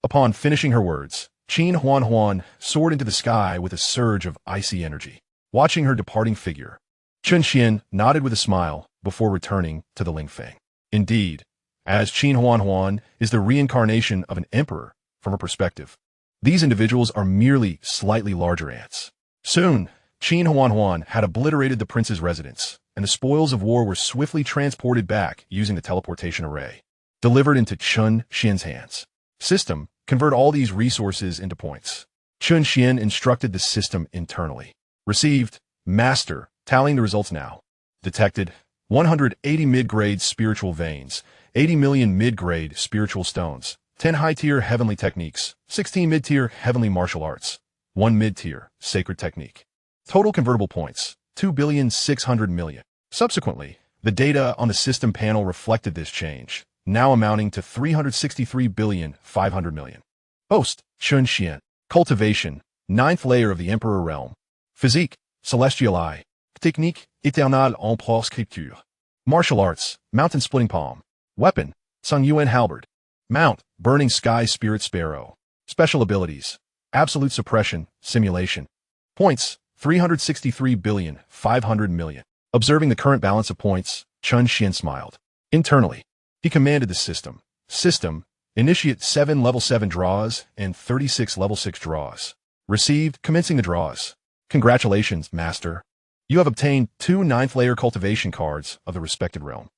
Upon finishing her words, Qin Huan soared into the sky with a surge of icy energy. Watching her departing figure, Chen Xuan nodded with a smile before returning to the Lingfeng. Indeed, as Qin Huan is the reincarnation of an emperor from her perspective, these individuals are merely slightly larger ants. Soon, Qin Huan had obliterated the prince's residence, and the spoils of war were swiftly transported back using the teleportation array, delivered into Chen Xian's hands. System, convert all these resources into points. Chen Xian instructed the system internally. Received, Master, tallying the results now. Detected, 180 mid-grade spiritual veins, 80 million mid-grade spiritual stones, 10 high-tier heavenly techniques, 16 mid-tier heavenly martial arts, 1 mid-tier sacred technique. Total convertible points, 2,600,000,000. Subsequently, the data on the system panel reflected this change, now amounting to 363,500,000,000. Host, Chen Xuan. Cultivation, 9th layer of the Emperor realm. Physique, celestial eye. Technique, éternelle en proscripture. Martial arts, mountain splitting palm. Weapon, Sun Yuan halberd. Mount, burning sky spirit sparrow. Special abilities, absolute suppression, simulation. Points, 363,500,000,000. Observing the current balance of points, Chen Xuan smiled. Internally, he commanded the system. System, initiate 7 level 7 draws and 36 level 6 draws. Received, commencing the draws. Congratulations, Master. You have obtained 2 9th layer cultivation cards of the respected realm.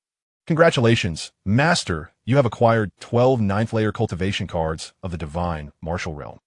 Congratulations, Master. You have acquired 12 9th layer cultivation cards of the divine martial realm.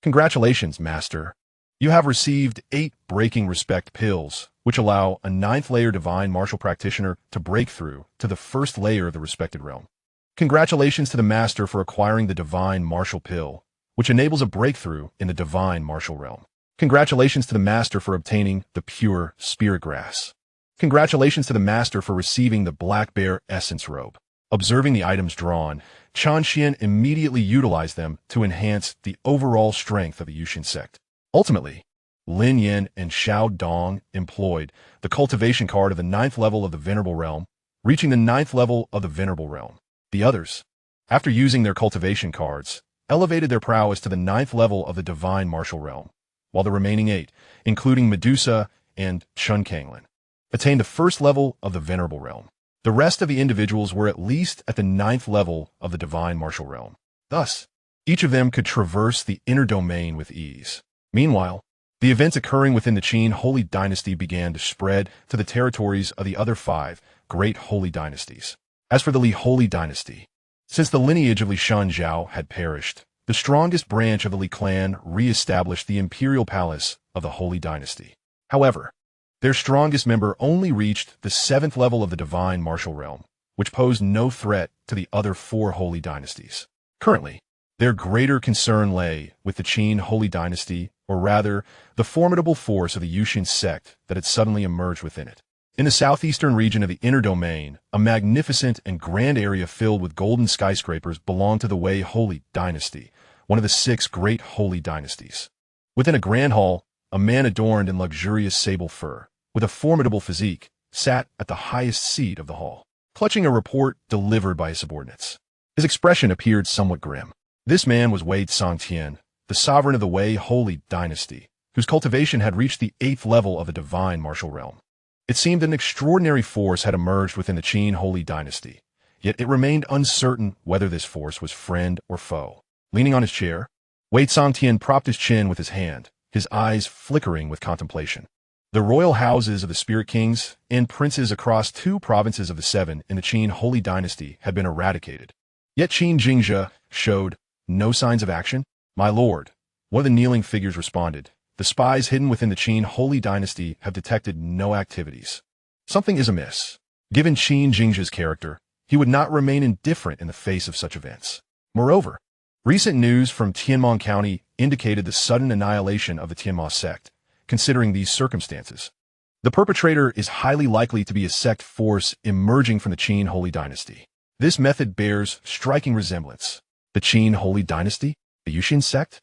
Congratulations, Master. You have received 8 breaking respect pills, which allow a 9th layer divine martial practitioner to break through to the 1st layer of the respected realm. Congratulations to the Master for acquiring the divine martial pill, which enables a breakthrough in the divine martial realm. Congratulations to the Master for obtaining the pure spirit grass. Congratulations to the Master for receiving the black bear essence robe. Observing the items drawn, Chen Xuan immediately utilized them to enhance the overall strength of the Yuxian Sect. Ultimately, Lin Yan and Xiao Dong employed the cultivation card of the 9th level of the Venerable Realm, reaching the 9th level of the Venerable Realm. The others, after using their cultivation cards, elevated their prowess to the 9th level of the Divine Martial Realm, while the remaining 8, including Medusa and Chun Kanglin, attained the 1st level of the Venerable Realm. The rest of the individuals were at least at the 9th level of the Divine Martial Realm. Thus, each of them could traverse the inner domain with ease. Meanwhile, the events occurring within the Qin Holy Dynasty began to spread to the territories of the other 5 great holy dynasties. As for the Li Holy Dynasty, since the lineage of Li Shanzhao had perished, the strongest branch of the Li clan re-established the imperial palace of the Holy Dynasty. However, their strongest member only reached the 7th level of the Divine Martial Realm, which posed no threat to the other 4 holy dynasties. Currently, their greater concern lay with the Qin Holy Dynasty, or rather, the formidable force of the Yuxian Sect that had suddenly emerged within it. In the southeastern region of the Inner Domain, a magnificent and grand area filled with golden skyscrapers belonged to the Wei Holy Dynasty, one of the 6 great holy dynasties. Within a grand hall, a man adorned in luxurious sable fur, with a formidable physique, sat at the highest seat of the hall, clutching a report delivered by his subordinates. His expression appeared somewhat grim. This man was Wei Tsongtian, the sovereign of the Wei Holy Dynasty, whose cultivation had reached the 8th level of the divine martial realm. It seemed that an extraordinary force had emerged within the Qin Holy Dynasty, yet it remained uncertain whether this force was friend or foe. Leaning on his chair, Wei Tsongtian propped his chin with his hand, his eyes flickering with contemplation. The royal houses of the spirit kings and princes across 2 provinces of the 7 in the Qin Holy Dynasty had been eradicated. Yet Xianxia showed no signs of action. "My lord," one of the kneeling figures responded, "the spies hidden within the Qin Holy Dynasty have detected no activities. Something is amiss." Given Xianxia's character, he would not remain indifferent in the face of such events. Moreover, recent news from Tianmong County indicated the sudden annihilation of the Tianma sect. Considering these circumstances, the perpetrator is highly likely to be a sect force emerging from the Qin Holy Dynasty. This method bears striking resemblance. The Qin Holy Dynasty? The Yuxian Sect?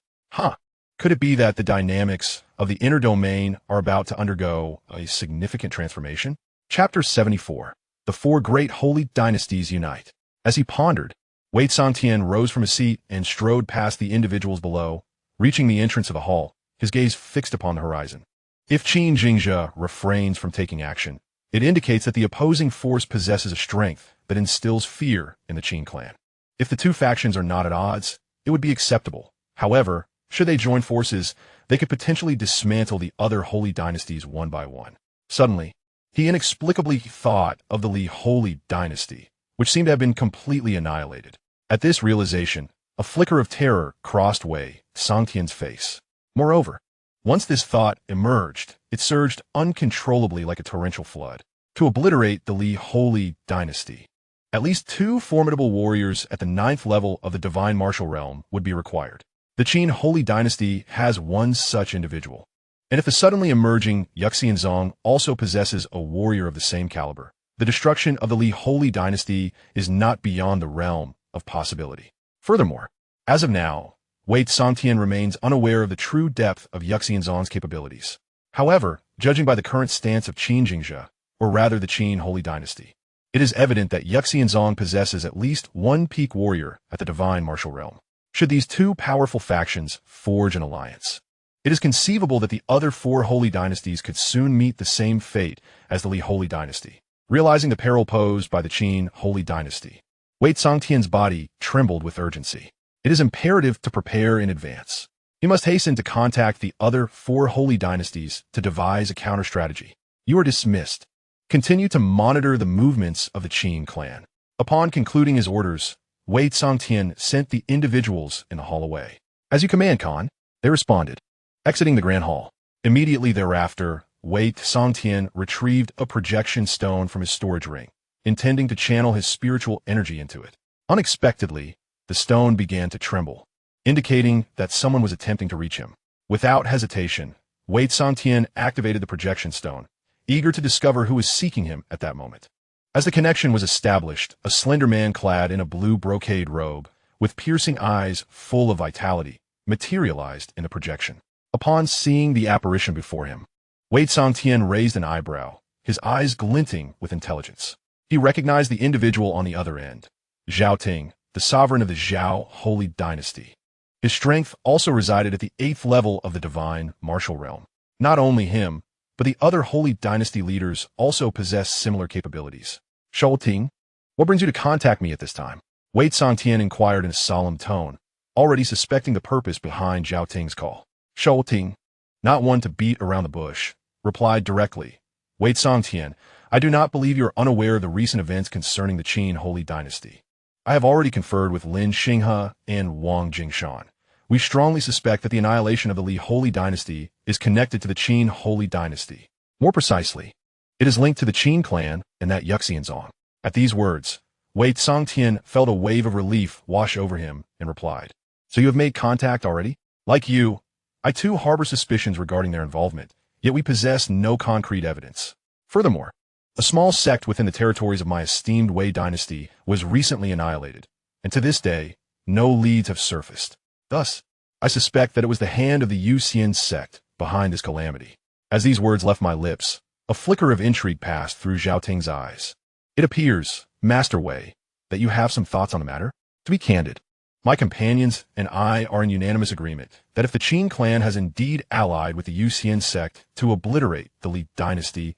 Could it be that the dynamics of the inner domain are about to undergo a significant transformation? Chapter 74. The 4 great holy dynasties unite. As he pondered, Wei Tsongtian rose from his seat and strode past the individuals below, reaching the entrance of the hall, his gaze fixed upon the horizon. If Xianxia refrains from taking action, it indicates that the opposing force possesses a strength that instills fear in the Qin clan. If the 2 factions are not at odds, it would be acceptable. However, should they join forces, they could potentially dismantle the other holy dynasties one by one. Suddenly, he inexplicably thought of the Li Holy Dynasty, which seemed to have been completely annihilated. At this realization, a flicker of terror crossed Wei Tsongtian's face. Moreover, once this thought emerged, it surged uncontrollably like a torrential flood. To obliterate the Li Holy Dynasty, at least 2 formidable warriors at the 9th level of the divine martial realm would be required. The Qin Holy Dynasty has one such individual. And if the suddenly emerging Yuxian Sect also possesses a warrior of the same caliber, the destruction of the Li Holy Dynasty is not beyond the realm of possibility. Furthermore, as of now, Wei Tsongtian remains unaware of the true depth of Yuxian Sect's capabilities. However, judging by the current stance of Xianxia, or rather the Qin Holy Dynasty, it is evident that Yuxian Sect possesses at least 1 peak warrior at the divine martial realm. Should these 2 powerful factions forge an alliance, it is conceivable that the other 4 holy dynasties could soon meet the same fate as the Li Holy Dynasty. Realizing the peril posed by the Qin Holy Dynasty, Wei Tsongtian's body trembled with urgency. It is imperative to prepare in advance. He must hasten to contact the other 4 holy dynasties to devise a counter-strategy. You are dismissed. Continue to monitor the movements of the Qin clan. Upon concluding his orders, Wei Tsongtian sent the individuals in the hall away. "As you command, Khan," they responded, exiting the grand hall. Immediately thereafter, Wei Tsongtian retrieved a projection stone from his storage ring, intending to channel his spiritual energy into it. Unexpectedly, the stone began to tremble, indicating that someone was attempting to reach him. Without hesitation, Wei Tsongtian activated the projection stone, eager to discover who was seeking him at that moment. As the connection was established, a slender man clad in a blue brocade robe, with piercing eyes full of vitality, materialized in the projection. Upon seeing the apparition before him, Wei Tsongtian raised an eyebrow, his eyes glinting with intelligence. He recognized the individual on the other end, Zhao Ting, the sovereign of the Zhao Holy Dynasty. His strength also resided at the 8th level of the divine martial realm. Not only him, but the other holy dynasty leaders also possessed similar capabilities. "Zhao Ting, what brings you to contact me at this time?" Wei Tsongtian inquired in a solemn tone, already suspecting the purpose behind Zhao Ting's call. Zhao Ting, not one to beat around the bush, replied directly, "Wei Tsongtian, I do not believe you are unaware of the recent events concerning the Qin Holy Dynasty. I have already conferred with Lin Xinghe and Wang Jingshan. We strongly suspect that the annihilation of the Li Holy Dynasty is connected to the Qin Holy Dynasty. More precisely, it is linked to the Qin clan and that Yuxian Sect." At these words, Wei Tsongtian felt a wave of relief wash over him and replied, "So you have made contact already? Like you, I too harbor suspicions regarding their involvement, yet we possess no concrete evidence. Furthermore, A small sect within the territories of my esteemed Wei dynasty was recently annihilated, and to this day, no leads have surfaced. Thus, I suspect that it was the hand of the Yuxian Sect behind this calamity. As these words left my lips, a flicker of intrigue passed through Zhao Ting's eyes. It appears, Master Wei, that you have some thoughts on the matter? To be candid, my companions and I are in unanimous agreement that if the Qin clan has indeed allied with the Yuxian Sect to obliterate the Li dynasty,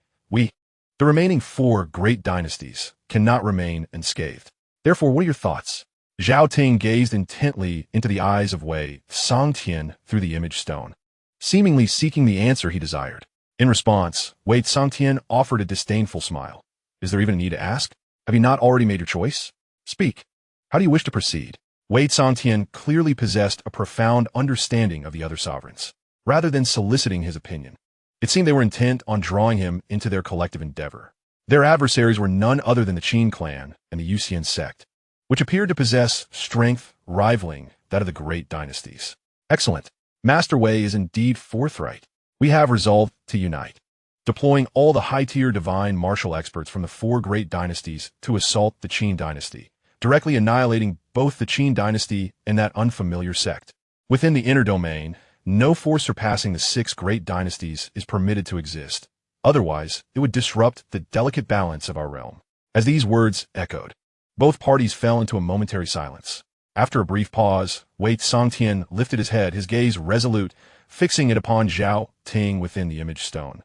the remaining 4 great dynasties, cannot remain unscathed. Therefore, what are your thoughts? Zhao Ting gazed intently into the eyes of Wei Sangtian through the image stone, seemingly seeking the answer he desired. In response, Wei Sangtian offered a disdainful smile. Is there even a need to ask? Have you not already made your choice? Speak. How do you wish to proceed? Wei Sangtian clearly possessed a profound understanding of the other sovereigns. Rather than soliciting his opinion, it seemed they were intent on drawing him into their collective endeavor. Their adversaries were none other than the Qin clan and the Yuxian Sect, which appeared to possess strength rivaling that of the great dynasties. Excellent. Master Wei is indeed forthright. We have resolved to unite, deploying all the high-tier divine martial experts from the 4 great dynasties to assault the Qin dynasty, directly annihilating both the Qin dynasty and that unfamiliar sect. Within the inner domain, no force surpassing the 6 great dynasties is permitted to exist. Otherwise, it would disrupt the delicate balance of our realm. As these words echoed, both parties fell into a momentary silence. After a brief pause, Wei Sangtian lifted his head, his gaze resolute, fixing it upon Zhao Ting within the image stone,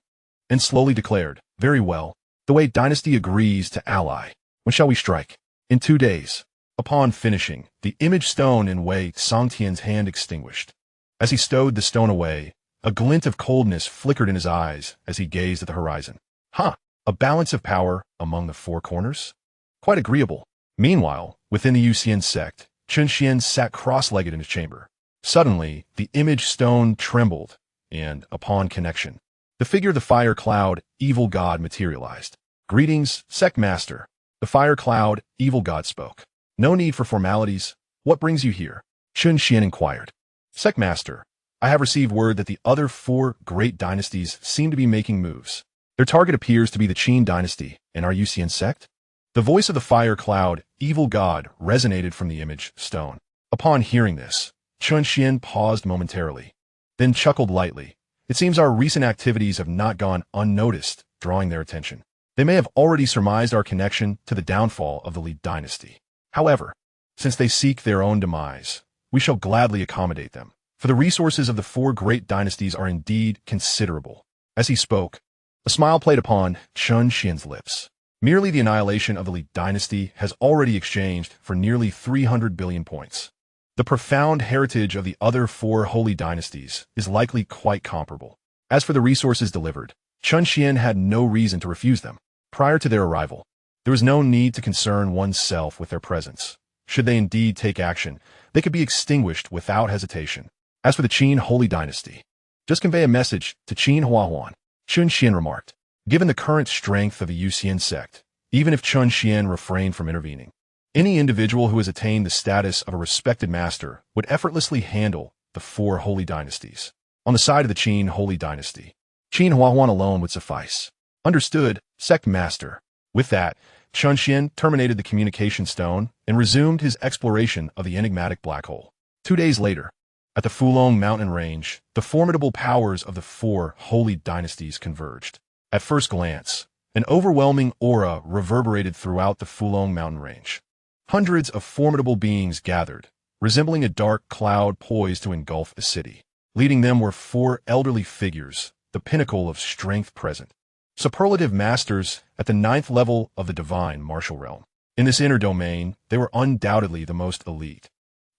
and slowly declared, "Very well. The Wei dynasty agrees to ally. When shall we strike?" "In 2 days." Upon finishing, the image stone in Wei Sangtian's hand extinguished. As he stowed the stone away, a glint of coldness flickered in his eyes as he gazed at the horizon. A balance of power among the 4 corners? Quite agreeable. Meanwhile, within the Yuxian Sect, Chen Xuan sat cross-legged in his chamber. Suddenly, the image stone trembled, and, upon connection, the figure of the fire cloud, evil god, materialized. "Greetings, Sect Master." The fire cloud, evil god spoke. "No need for formalities. What brings you here?" Chen Xuan inquired. "Sect Master, I have received word that the other 4 great dynasties seem to be making moves. Their target appears to be the Qin dynasty and our Yuxian Sect." The voice of the fire cloud, evil god, resonated from the image stone. Upon hearing this, Chen Xuan paused momentarily, then chuckled lightly. "It seems our recent activities have not gone unnoticed, drawing their attention. They may have already surmised our connection to the downfall of the Li dynasty. However, since they seek their own demise, we shall gladly accommodate them, for the resources of the 4 great dynasties are indeed considerable." As he spoke, a smile played upon Chen Xuan's lips. Merely the annihilation of the Li dynasty has already exchanged for nearly 300 billion points. The profound heritage of the other 4 holy dynasties is likely quite comparable. As for the resources delivered, Chen Xuan had no reason to refuse them. Prior to their arrival, there was no need to concern oneself with their presence. Should they indeed take action, they could be extinguished without hesitation. As for the Qin holy dynasty, just convey a message to Qin Huahuan, Chen Xuan remarked. Given the current strength of the Yuxian Sect, even if Chen Xuan refrained from intervening, any individual who has attained the status of a respected master would effortlessly handle the 4 holy dynasties. On the side of the Qin holy dynasty, Qin Huahuan alone would suffice. Understood, Sect Master. With that, Chen Xuan terminated the communication stone and resumed his exploration of the enigmatic black hole. 2 days later, at the Fulong mountain range, the formidable powers of the 4 holy dynasties converged. At first glance, an overwhelming aura reverberated throughout the Fulong mountain range. Hundreds of formidable beings gathered, resembling a dark cloud poised to engulf a city. Leading them were 4 elderly figures, the pinnacle of strength present. Superlative masters at the 9th level of the divine martial realm. In this inner domain, they were undoubtedly the most elite.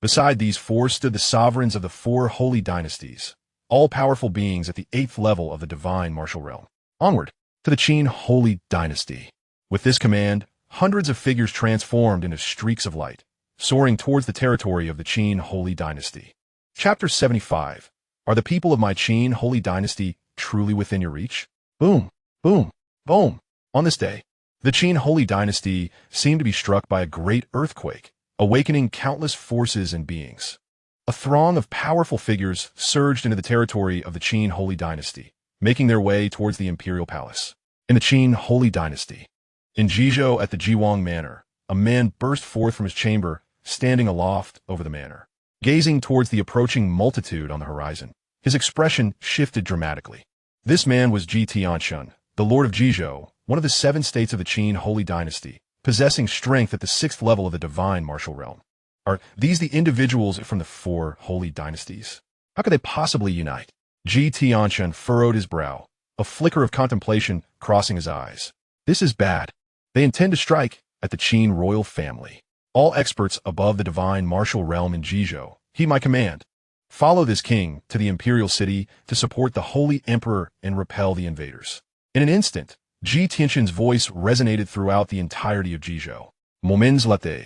Beside these 4 stood the sovereigns of the 4 holy dynasties, all-powerful beings at the 8th level of the divine martial realm. Onward, to the Qin holy dynasty. With this command, hundreds of figures transformed into streaks of light, soaring towards the territory of the Qin holy dynasty. Chapter 75. Are the people of my Qin holy dynasty truly within your reach? Boom, boom, boom. On this day, the Qin holy dynasty seemed to be struck by a great earthquake, awakening countless forces and beings. A throng of powerful figures surged into the territory of the Qin holy dynasty, making their way towards the imperial palace. In the Qin Holy Dynasty, in Jizhou at the Jiwang Manor, a man burst forth from his chamber, standing aloft over the manor, gazing towards the approaching multitude on the horizon. His expression shifted dramatically. This man was Xianxia, the Lord of Jizhou, one of the 7 states of the Qin Holy Dynasty, possessing strength at the 6th level of the divine martial realm. Are these the individuals from the 4 holy dynasties? How could they possibly unite? Xianxia furrowed his brow, a flicker of contemplation crossing his eyes. This is bad. They intend to strike at the Qin royal family. All experts above the divine martial realm in Jizhou, heed my command. Follow this king to the imperial city to support the holy emperor and repel the invaders. In an instant, Xianxia's voice resonated throughout the entirety of Jizhou. Moments later,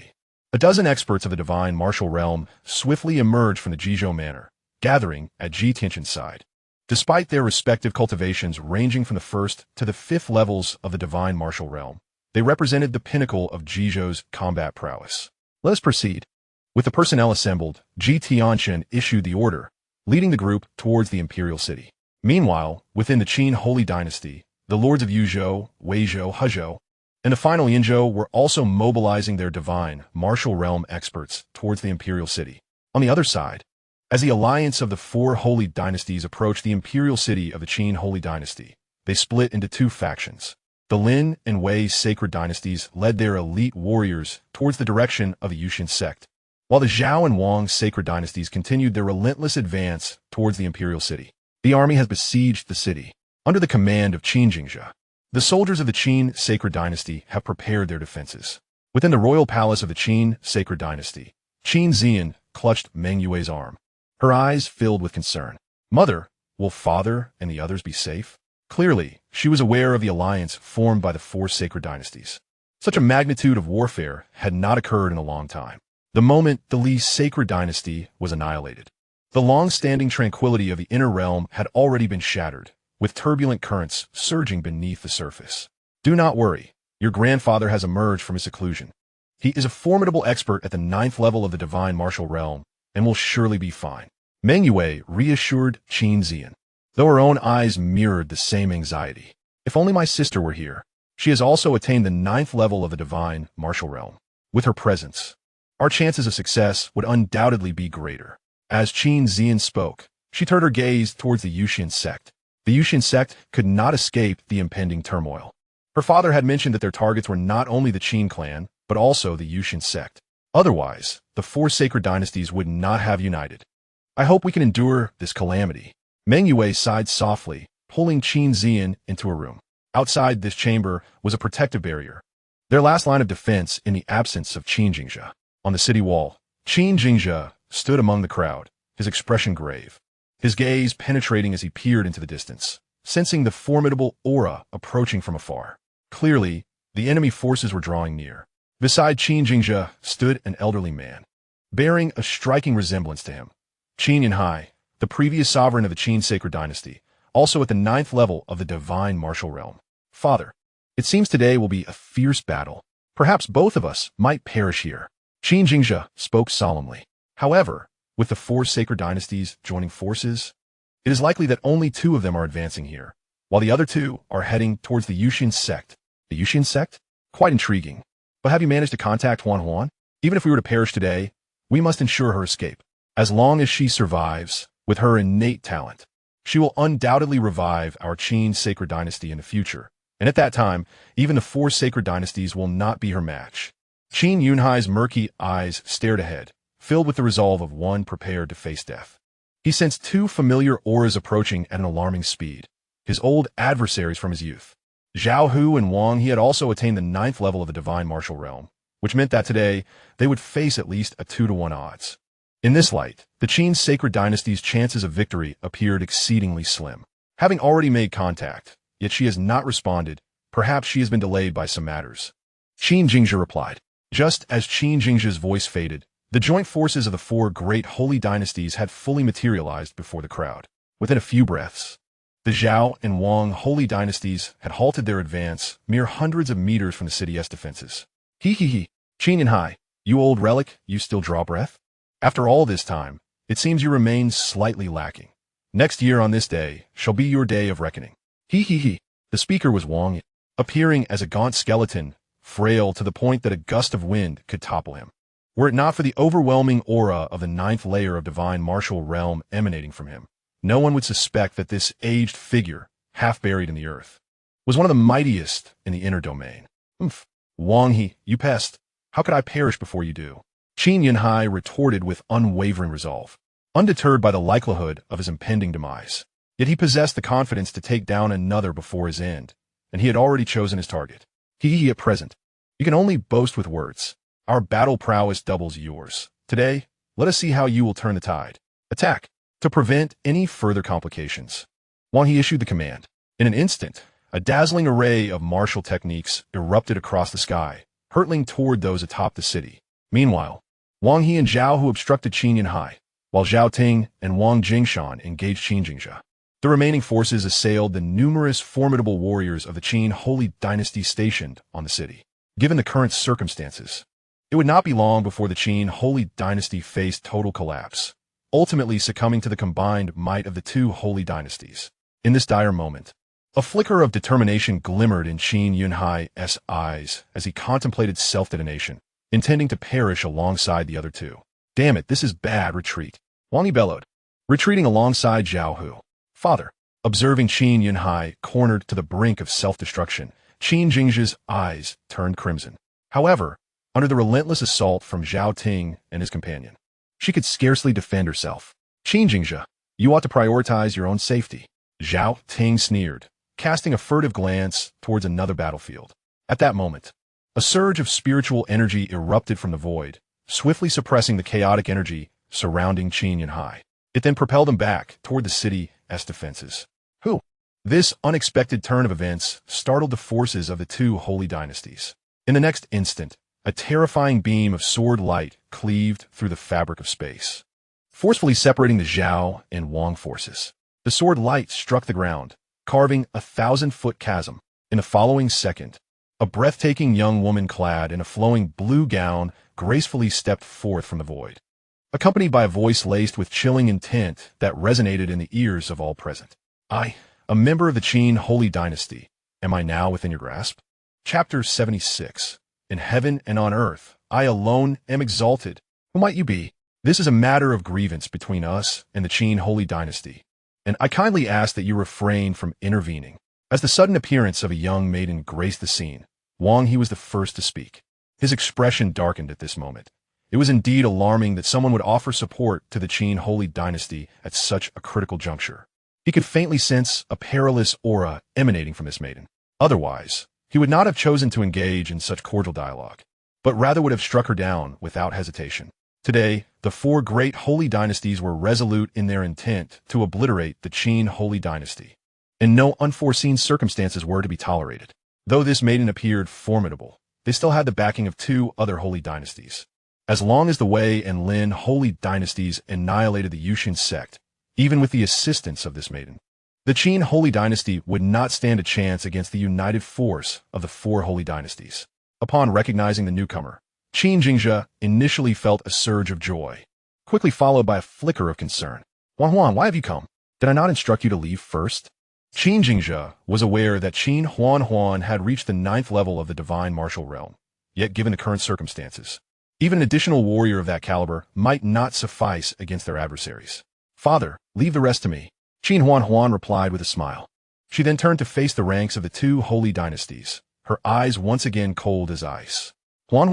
a dozen experts of the divine martial realm swiftly emerged from the Jizhou manor, gathering at Xianxia's side. Despite their respective cultivations ranging from the 1st to the 5th levels of the divine martial realm, they represented the pinnacle of Jizhou's combat prowess. Let us proceed. With the personnel assembled, Xianxia issued the order, leading the group towards the imperial city. Meanwhile, within the Qin Holy Dynasty, the lords of Yuzhou, Weizhou, Hezhou, and the final Yinzhou were also mobilizing their divine martial realm experts towards the imperial city. On the other side, as the alliance of the 4 holy dynasties approached the imperial city of the Qin Holy Dynasty, they split into 2 factions. The Lin and Wei sacred dynasties led their elite warriors towards the direction of the Yuxian Sect, while the Zhao and Wang sacred dynasties continued their relentless advance towards the imperial city. The army has besieged the city. Under the command of Xianxia, the soldiers of the Qin sacred dynasty have prepared their defenses. Within the royal palace of the Qin sacred dynasty, Qin Xian clutched Meng Yue's arm, her eyes filled with concern. Mother, will father and the others be safe? Clearly, she was aware of the alliance formed by the 4 sacred dynasties. Such a magnitude of warfare had not occurred in a long time. The moment the Li sacred dynasty was annihilated, the long-standing tranquility of the inner realm had already been shattered, with turbulent currents surging beneath the surface. Do not worry, your grandfather has emerged from his seclusion. He is a formidable expert at the 9th level of the divine martial realm, and will surely be fine. Meng Yue reassured Qin Xian, though her own eyes mirrored the same anxiety. If only my sister were here. She has also attained the 9th level of the divine martial realm. With her presence, our chances of success would undoubtedly be greater. As Qin Xian spoke, she turned her gaze towards the Yuxian Sect. The Yuxian Sect could not escape the impending turmoil. Her father had mentioned that their targets were not only the Qin clan, but also the Yuxian Sect. Otherwise, the 4 sacred dynasties would not have united. I hope we can endure this calamity. Meng Yue sighed softly, pulling Qin Xian into a room. Outside this chamber was a protective barrier, their last line of defense in the absence of Xianxia. On the city wall, Xianxia stood among the crowd, his expression grave, his gaze penetrating as he peered into the distance, sensing the formidable aura approaching from afar. Clearly, the enemy forces were drawing near. Beside Xianxia stood an elderly man, bearing a striking resemblance to him. Qin Yanhai, the previous sovereign of the Qin sacred dynasty, also at the 9th level of the divine martial realm. Father, it seems today will be a fierce battle. Perhaps both of us might perish here. Xianxia spoke solemnly. However, with the 4 sacred dynasties joining forces, it is likely that only 2 of them are advancing here, while the other 2 are heading towards the Yuxian Sect. The Yuxian Sect? Quite intriguing. But have you managed to contact Huan? Even if we were to perish today, we must ensure her escape. As long as she survives, with her innate talent, she will undoubtedly revive our Qin sacred dynasty in the future, and at that time, even the 4 sacred dynasties will not be her match. Qin Yunhai's murky eyes stared ahead, filled with the resolve of one prepared to face death. He sensed 2 familiar auras approaching at an alarming speed, his old adversaries from his youth. Zhao Hu and Wang He had also attained the 9th level of the divine martial realm, which meant that today they would face at least a 2-to-1 odds. In this light, the Qin sacred dynasty's chances of victory appeared exceedingly slim. Having already made contact, yet she has not responded, perhaps she has been delayed by some matters. Xianxia replied. Just as Xianxia's voice faded, the joint forces of the 4 great holy dynasties had fully materialized before the crowd. Within a few breaths, the Zhao and Wang holy dynasties had halted their advance mere hundreds of meters from the city's defenses. Qin Yanhai, you old relic, you still draw breath? After all this time, it seems you remain slightly lacking. Next year on this day shall be your day of reckoning. The speaker was Wang. appearing as a gaunt skeleton, frail to the point that a gust of wind could topple him. Were it not for the overwhelming aura of the ninth layer of divine martial realm emanating from him, no one would suspect that this aged figure, half buried in the earth, was one of the mightiest in the inner domain. Umph. Wang He, you pest. How could I perish before you do? Qin Yunhai retorted with unwavering resolve, undeterred by the likelihood of his impending demise. Yet he possessed the confidence to take down another before his end, and he had already chosen his target. He at present. You can only boast with words. Our battle prowess doubles yours. Today, let us see how you will turn the tide. Attack. To prevent any further complications, Wang He issued the command. In an instant, a dazzling array of martial techniques erupted across the sky, hurtling toward those atop the city. Meanwhile, Wang He and Zhao Hu obstructed Qin Yunhai, while Zhao Ting and Wang Jingshan engaged Qin Xianxia. The remaining forces assailed the numerous formidable warriors of the Qin Holy Dynasty stationed on the city. Given the current circumstances, it would not be long before the Qin Holy Dynasty faced total collapse, ultimately succumbing to the combined might of the two holy dynasties. In this dire moment, a flicker of determination glimmered in Qin Yunhai's eyes as he contemplated self-detonation, intending to perish alongside the other two. Damn it, this is bad. Retreat. Wang He bellowed, retreating alongside Zhao Hu. Father. Observing Qin Yunhai cornered to the brink of self-destruction, Qin Jingzhi's eyes turned crimson. However, under the relentless assault from Zhao Ting and his companion, she could scarcely defend herself. Qin Jingzhi, you ought to prioritize your own safety. Zhao Ting sneered, casting a furtive glance towards another battlefield. At that moment, a surge of spiritual energy erupted from the void, swiftly suppressing the chaotic energy surrounding Qin Yunhai. It then propelled him back toward the city's defenses. Who? This unexpected turn of events startled the forces of the two holy dynasties. In the next instant, a terrifying beam of sword light cleaved through the fabric of space, forcefully separating the Zhao and Wang forces. The sword light struck the ground, carving a 1,000-foot chasm. In the following second, a breathtaking young woman clad in a flowing blue gown gracefully stepped forth from the void, accompanied by a voice laced with chilling intent that resonated in the ears of all present. I, a member of the Qin Holy Dynasty, am I now within your grasp? Chapter 76. In heaven and on earth, I alone am exalted. Who might you be? This is a matter of grievance between us and the Qin Holy Dynasty, and I kindly ask that you refrain from intervening. As the sudden appearance of a young maiden graced the scene, Wang He was the first to speak. His expression darkened at this moment. It was indeed alarming that someone would offer support to the Qin Holy Dynasty at such a critical juncture. He could faintly sense a perilous aura emanating from this maiden. Otherwise, he would not have chosen to engage in such cordial dialogue, but rather would have struck her down without hesitation. Today, the four great holy dynasties were resolute in their intent to obliterate the Qin Holy Dynasty, and no unforeseen circumstances were to be tolerated. Though this maiden appeared formidable, they still had the backing of two other holy dynasties. As long as the Wei and Lin holy dynasties annihilated the Yuxian Sect, even with the assistance of this maiden, the Qin Holy Dynasty would not stand a chance against the united force of the four holy dynasties. Upon recognizing the newcomer, Qin Jingzhi initially felt a surge of joy, quickly followed by a flicker of concern. Huan, why have you come? Did I not instruct you to leave first? Qin Jingzhi was aware that Qin Huan had reached the 9th level of the divine martial realm, yet given the current circumstances, even an additional warrior of that caliber might not suffice against their adversaries. Father, leave the rest to me, Qin Huan replied with a smile. She then turned to face the ranks of the two holy dynasties, her eyes once again cold as ice. Huan,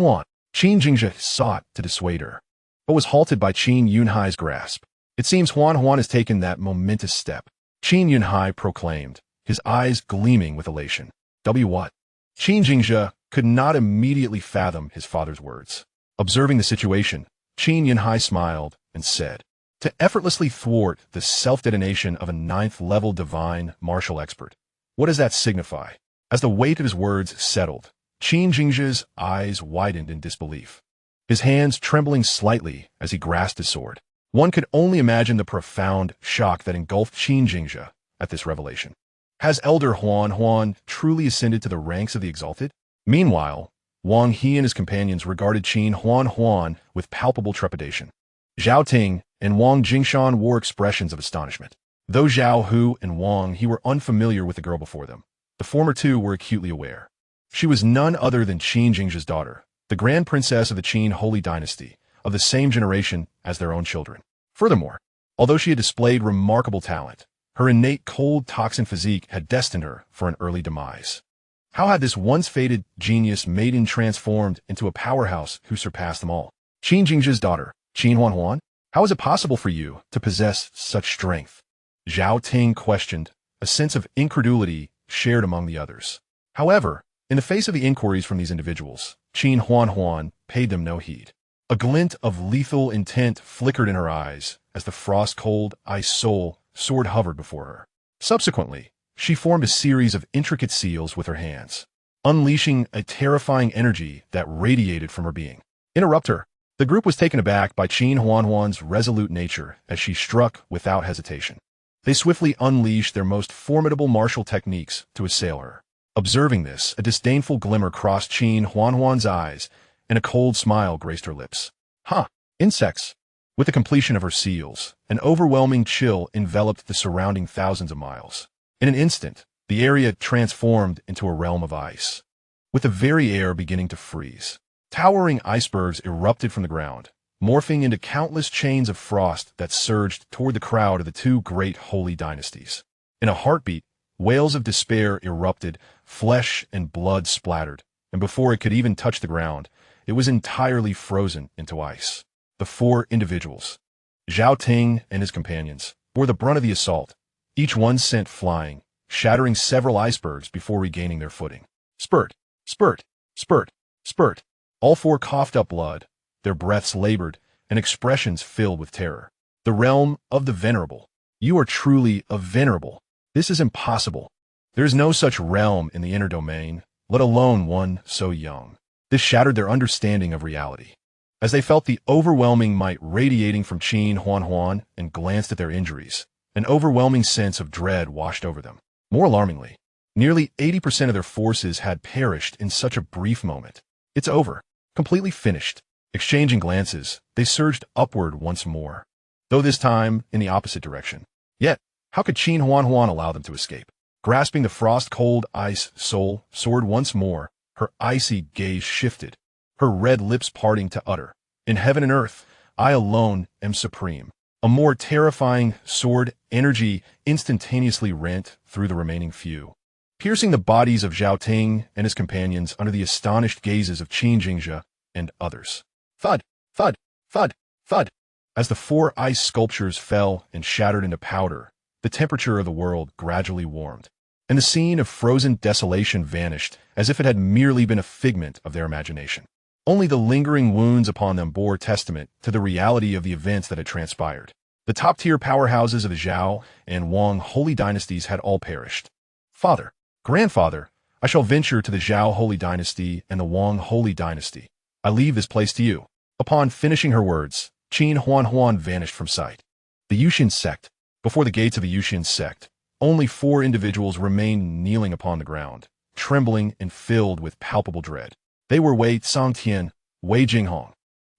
Qin Jingzhi sought to dissuade her, but was halted by Qin Yunhai's grasp. It seems Huan has taken that momentous step, Qin Yunhai proclaimed, his eyes gleaming with elation. What? Qin Jingzhi could not immediately fathom his father's words. Observing the situation, Qin Yunhai smiled and said, to effortlessly thwart the self-detonation of a 9th-level divine martial expert. What does that signify? As the weight of his words settled, Qin Jingzhi's eyes widened in disbelief, his hands trembling slightly as he grasped his sword. One could only imagine the profound shock that engulfed Qin Jingzhi at this revelation. Has Elder Huan truly ascended to the ranks of the exalted? Meanwhile, Wang He and his companions regarded Qin Huan with palpable trepidation. Zhao Ting and Wang Jingshan wore expressions of astonishment. Though Zhao Hu and Wang He were unfamiliar with the girl before them, The former two were acutely aware. She was none other than Qin Jingzhi's daughter, the Grand Princess of the Qin Holy Dynasty, of the same generation as their own children. Furthermore, although she had displayed remarkable talent, her innate cold toxin physique had destined her for an early demise. How had this once fated genius maiden transformed into a powerhouse who surpassed them all? Qin Jingzhi's daughter, Qin Huan, how is it possible for you to possess such strength? Zhao Ting questioned, a sense of incredulity shared among the others. However, in the face of the inquiries from these individuals, Qin Huan paid them no heed. A glint of lethal intent flickered in her eyes as the frost-cold ice soul sword hovered before her. Subsequently, she formed a series of intricate seals with her hands, unleashing a terrifying energy that radiated from her being. Interrupt her. The group was taken aback by Qin Huan's resolute nature as she struck without hesitation. They swiftly unleashed their most formidable martial techniques to assail her. Observing this, a disdainful glimmer crossed Qin Huan's eyes, and a cold smile graced her lips. "Huh, insects." With the completion of her seals, an overwhelming chill enveloped the surrounding thousands of miles. In an instant, the area transformed into a realm of ice, with the very air beginning to freeze. Towering icebergs erupted from the ground, morphing into countless chains of frost that surged toward the crowd of the two great holy dynasties. In a heartbeat, wails of despair erupted, flesh and blood splattered, and before it could even touch the ground, it was entirely frozen into ice. The four individuals, Zhao Ting and his companions, bore the brunt of the assault, each one sent flying, shattering several icebergs before regaining their footing. Spurt, spurt, spurt, spurt. All four coughed up blood, their breaths labored, and expressions filled with terror. The realm of the venerable. You are truly a venerable. This is impossible. There is no such realm in the inner domain, let alone one so young. This shattered their understanding of reality. As they felt the overwhelming might radiating from Qin Huan and glanced at their injuries, an overwhelming sense of dread washed over them. More alarmingly, nearly 80% of their forces had perished in such a brief moment. It's over. Completely finished. Exchanging glances, they surged upward once more, though this time in the opposite direction. Yet, how could Qin Huan allow them to escape? Grasping the frost-cold ice soul sword once more, her icy gaze shifted, her red lips parting to utter, "In heaven and earth, I alone am supreme." A more terrifying sword energy instantaneously rent through the remaining few, piercing the bodies of Zhao Ting and his companions under the astonished gazes of Qin Jingzhi and others. Thud, thud, thud, thud. As the four ice sculptures fell and shattered into powder, the temperature of the world gradually warmed, and the scene of frozen desolation vanished as if it had merely been a figment of their imagination. Only the lingering wounds upon them bore testament to the reality of the events that had transpired. The top-tier powerhouses of the Zhao and Wang holy dynasties had all perished. Father, grandfather, I shall venture to the Zhao holy dynasty and the Wang holy dynasty. I leave this place to you. Upon finishing her words, Qin Huan vanished from sight. The Yuxian Sect. Before the gates of the Yuxian Sect, only 4 individuals remained kneeling upon the ground, trembling and filled with palpable dread. They were Wei Cangtian, Wei Jinghong,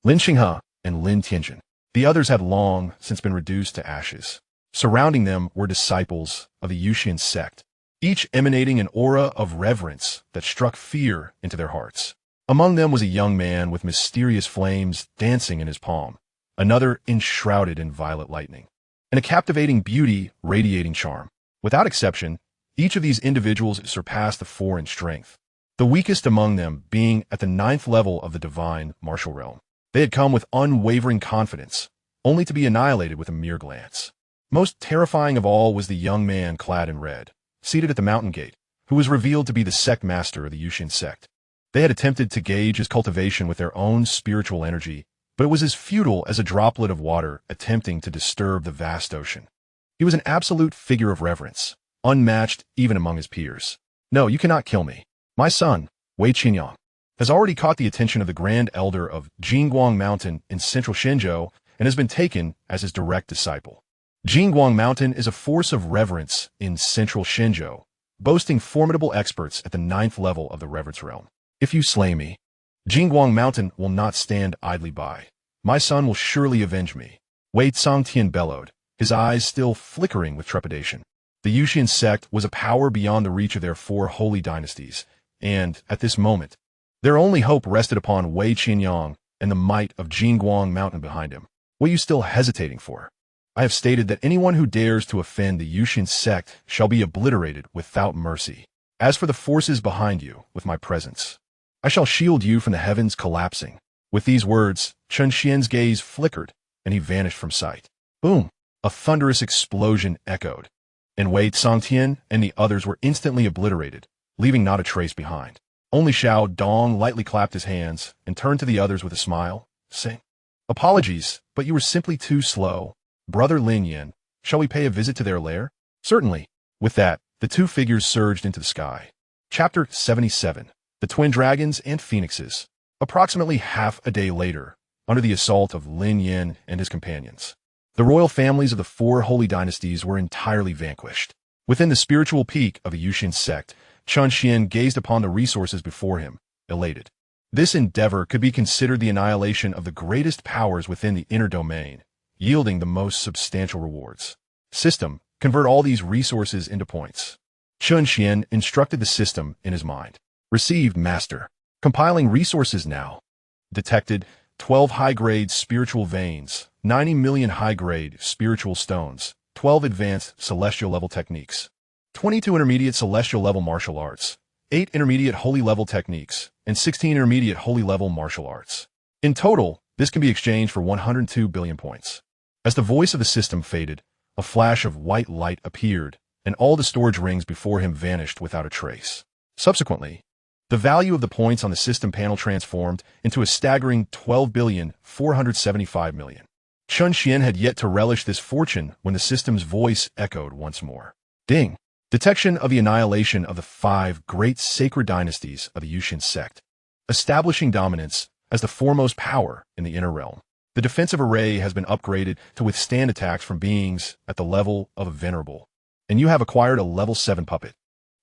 Lin Xinghe, and Lin Tianjin. The others had long since been reduced to ashes. Surrounding them were disciples of the Yuxian Sect, each emanating an aura of reverence that struck fear into their hearts. Among them was a young man with mysterious flames dancing in his palm, another enshrouded in violet lightning, and a captivating beauty radiating charm. Without exception, each of these individuals surpassed the 4 in strength, the weakest among them being at the 9th level of the divine martial realm. They had come with unwavering confidence, only to be annihilated with a mere glance. Most terrifying of all was the young man clad in red, seated at the mountain gate, who was revealed to be the sect master of the Yuxian Sect. They had attempted to gauge his cultivation with their own spiritual energy, but it was as futile as a droplet of water attempting to disturb the vast ocean. He was an absolute figure of reverence, unmatched even among his peers. "No, you cannot kill me. My son, Wei Qinyang, has already caught the attention of the Grand Elder of Jingguang Mountain in central Shenzhou and has been taken as his direct disciple. Jingguang Mountain is a force of reverence in central Shenzhou, boasting formidable experts at the 9th level of the reverence realm. If you slay me, Jingguang Mountain will not stand idly by. My son will surely avenge me." Wei Cangtian bellowed, his eyes still flickering with trepidation. The Yuxian Sect was a power beyond the reach of their 4 holy dynasties, and, at this moment, their only hope rested upon Wei Qianyang and the might of Jingguang Mountain behind him. What are you still hesitating for? I have stated that anyone who dares to offend the Yuxian Sect shall be obliterated without mercy. As for the forces behind you, with my presence, I shall shield you from the heavens collapsing. With these words, Chen Xuan's gaze flickered, and he vanished from sight. Boom! A thunderous explosion echoed, and Wei Tsangtian and the others were instantly obliterated, leaving not a trace behind. Only Xiao Dong lightly clapped his hands and turned to the others with a smile, saying, "Apologies, but you were simply too slow. Brother Lin Yin, shall we pay a visit to their lair?" "Certainly." With that, the 2 figures surged into the sky. Chapter 77. The Twin Dragons and Phoenixes. Approximately half a day later, under the assault of Lin Yin and his companions, the royal families of the 4 holy dynasties were entirely vanquished. Within the spiritual peak of the Yuxian Sect, Chen Xuan gazed upon the resources before him, elated. This endeavor could be considered the annihilation of the greatest powers within the inner domain, yielding the most substantial rewards. System, convert all these resources into points. Chen Xuan instructed the system in his mind. Received, Master. Compiling resources now. Detected 12 high-grade spiritual veins, 90 million high-grade spiritual stones, 12 advanced celestial-level techniques, 22 intermediate celestial-level martial arts, 8 intermediate holy-level techniques, and 16 intermediate holy-level martial arts. In total, this can be exchanged for 102 billion points. As the voice of the system faded, a flash of white light appeared, and all the storage rings before him vanished without a trace. Subsequently, the value of the points on the system panel transformed into a staggering 12,475 million. Chen Xuan had yet to relish this fortune when the system's voice echoed once more. Ding! Detection of the annihilation of the 5 great sacred dynasties of the Yuxian Sect, establishing dominance as the foremost power in the inner realm. The defensive array has been upgraded to withstand attacks from beings at the level of a venerable, and you have acquired a level 7 puppet.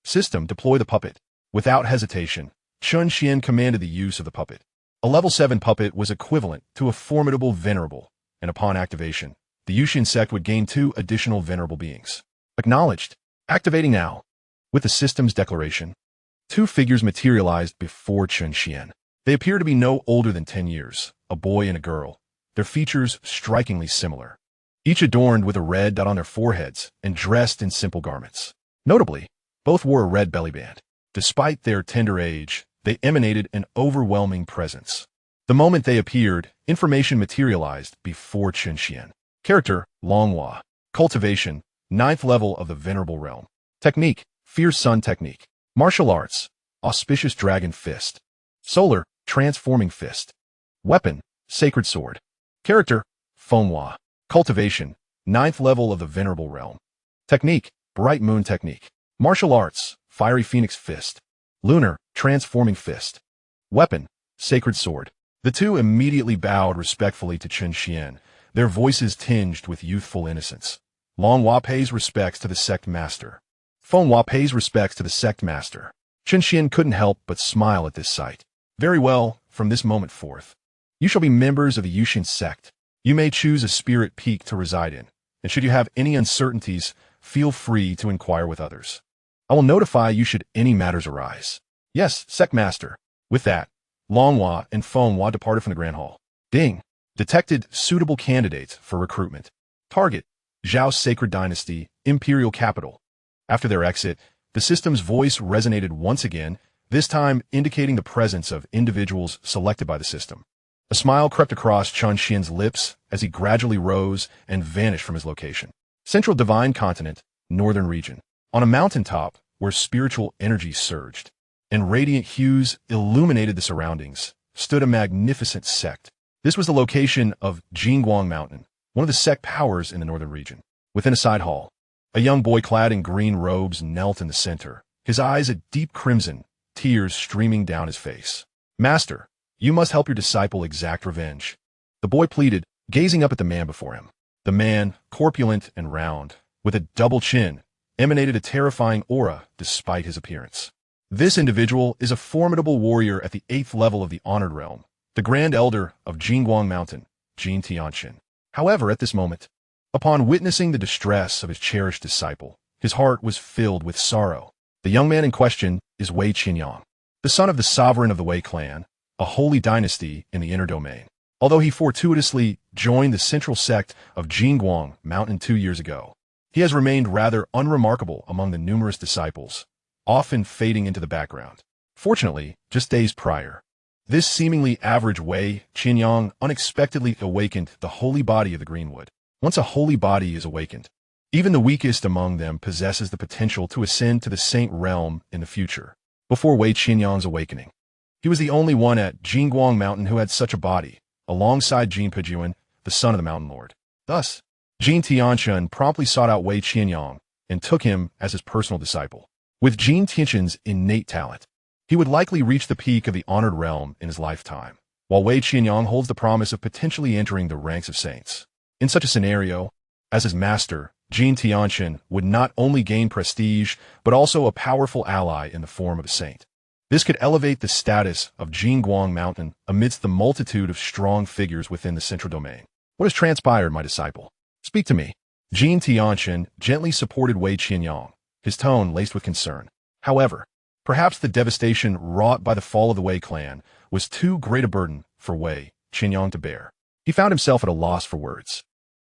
System, deploy the puppet. Without hesitation, Chen Xuan commanded the use of the puppet. A level 7 puppet was equivalent to a formidable venerable, and upon activation, the Yuxian Sect would gain 2 additional venerable beings. Acknowledged. Activating now. With the system's declaration, 2 figures materialized before Chen Xuan. They appear to be no older than 10 years, a boy and a girl, their features strikingly similar, each adorned with a red dot on their foreheads and dressed in simple garments. Notably, both wore a red belly band. Despite their tender age, they emanated an overwhelming presence. The moment they appeared, information materialized before Chen Xuan. Character, Longhua. Cultivation, 9th level of the Venerable Realm. Technique, Fierce Sun Technique. Martial Arts, Auspicious Dragon Fist. Solar, Transforming Fist. Weapon, Sacred Sword. Character, Fenghua. Cultivation, 9th level of the Venerable Realm. Technique, Bright Moon Technique. Martial Arts, Fiery Phoenix Fist. Lunar, Transforming Fist. Weapon, Sacred Sword. The 2 immediately bowed respectfully to Chen Xuan, their voices tinged with youthful innocence. Longhua pays respects to the Sect Master. Fenghua pays respects to the Sect Master. Chen Xuan couldn't help but smile at this sight. Very well, from this moment forth, you shall be members of the Yuxian Sect. You may choose a spirit peak to reside in, and should you have any uncertainties, feel free to inquire with others. I will notify you should any matters arise. Yes, Sect Master. With that, Longhua and Fenghua departed from the Grand Hall. Ding! Detected suitable candidates for recruitment. Target, Zhao's Sacred Dynasty, Imperial Capital. After their exit, the system's voice resonated once again, this time indicating the presence of individuals selected by the system. A smile crept across Chen Xuan's lips as he gradually rose and vanished from his location. Central Divine Continent, Northern Region. On a mountaintop where spiritual energy surged, and radiant hues illuminated the surroundings, stood a magnificent sect. This was the location of Jingguang Mountain, one of the sect powers in the northern region. Within a side hall, a young boy clad in green robes knelt in the center, his eyes a deep crimson, tears streaming down his face. Master, you must help your disciple exact revenge. The boy pleaded, gazing up at the man before him. The man, corpulent and round, with a double chin, emanated a terrifying aura despite his appearance. This individual is a formidable warrior at the 8th level of the Honored Realm, the Grand Elder of Jingguang Mountain, Jin Tianxin. However, at this moment, upon witnessing the distress of his cherished disciple, His heart was filled with sorrow. The young man in question is Wei Qianyang, the son of the sovereign of the Wei clan, a holy dynasty in the inner domain. Although he fortuitously joined the central sect of Jingguang Mountain 2 years ago, he has remained rather unremarkable among the numerous disciples, often fading into the background. Fortunately, just days prior, this seemingly average Wei Qianyang unexpectedly awakened the holy body of the Greenwood. Once a holy body is awakened, even the weakest among them possesses the potential to ascend to the saint realm in the future. Before Wei Qianyang's awakening, he was the only one at Jingguang Mountain who had such a body, alongside Jin Pejuan, the son of the Mountain Lord. Thus, Jin Tianxuan promptly sought out Wei Qianyang and took him as his personal disciple. With Jin Tianxuan's innate talent, he would likely reach the peak of the honored realm in his lifetime, while Wei Qianyang holds the promise of potentially entering the ranks of saints. In such a scenario, as his master, Jin Tianxuan would not only gain prestige, but also a powerful ally in the form of a saint. This could elevate the status of Jingguang Mountain amidst the multitude of strong figures within the central domain. What has transpired, my disciple? Speak to me. Jin Tianxuan gently supported Wei Qianyang, his tone laced with concern. However, perhaps the devastation wrought by the fall of the Wei clan was too great a burden for Wei Qianyang to bear. He found himself at a loss for words.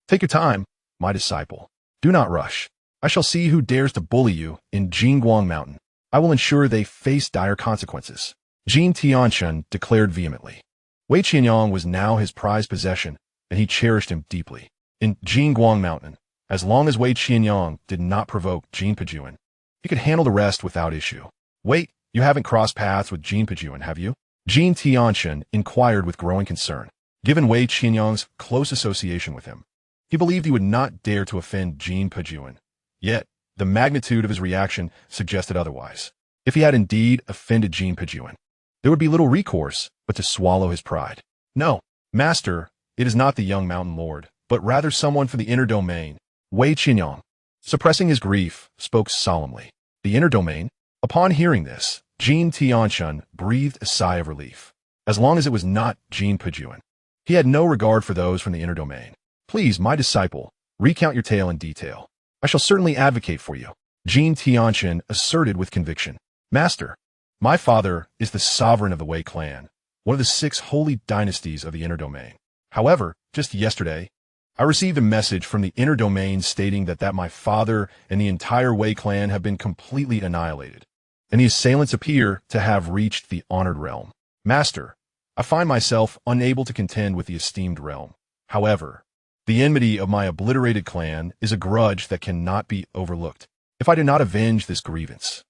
Take your time, my disciple. Do not rush. I shall see who dares to bully you in Jingguang Mountain. I will ensure they face dire consequences. Jin Tianxuan declared vehemently. Wei Qianyang was now his prized possession, and he cherished him deeply. In Jingguang Mountain, as long as Wei Qianyang did not provoke Jin Pejuan, he could handle the rest without issue. Wait, you haven't crossed paths with Jin Pejuan, have you? Jin Tianxuan inquired with growing concern. Given Wei Qianyang's close association with him, he believed he would not dare to offend Jin Pejuan. Yet, the magnitude of his reaction suggested otherwise. If he had indeed offended Jin Pejuan, there would be little recourse but to swallow his pride. No, master, it is not the young mountain lord, but rather someone from the inner domain. Wei Qianyang, suppressing his grief, spoke solemnly. The inner domain? Upon hearing this, Jin Tianxuan breathed a sigh of relief. As long as it was not Jin Pejuan, he had no regard for those from the inner domain. Please, my disciple, recount your tale in detail. I shall certainly advocate for you. Jin Tianxuan asserted with conviction. Master, my father is the sovereign of the Wei clan, one of the 6 holy dynasties of the inner domain. However, just yesterday, I received a message from the inner domain stating that my father and the entire Wei clan have been completely annihilated, and the assailants appear to have reached the honored realm. Master, I find myself unable to contend with the esteemed realm. However, the enmity of my obliterated clan is a grudge that cannot be overlooked. If I do not avenge this grievance,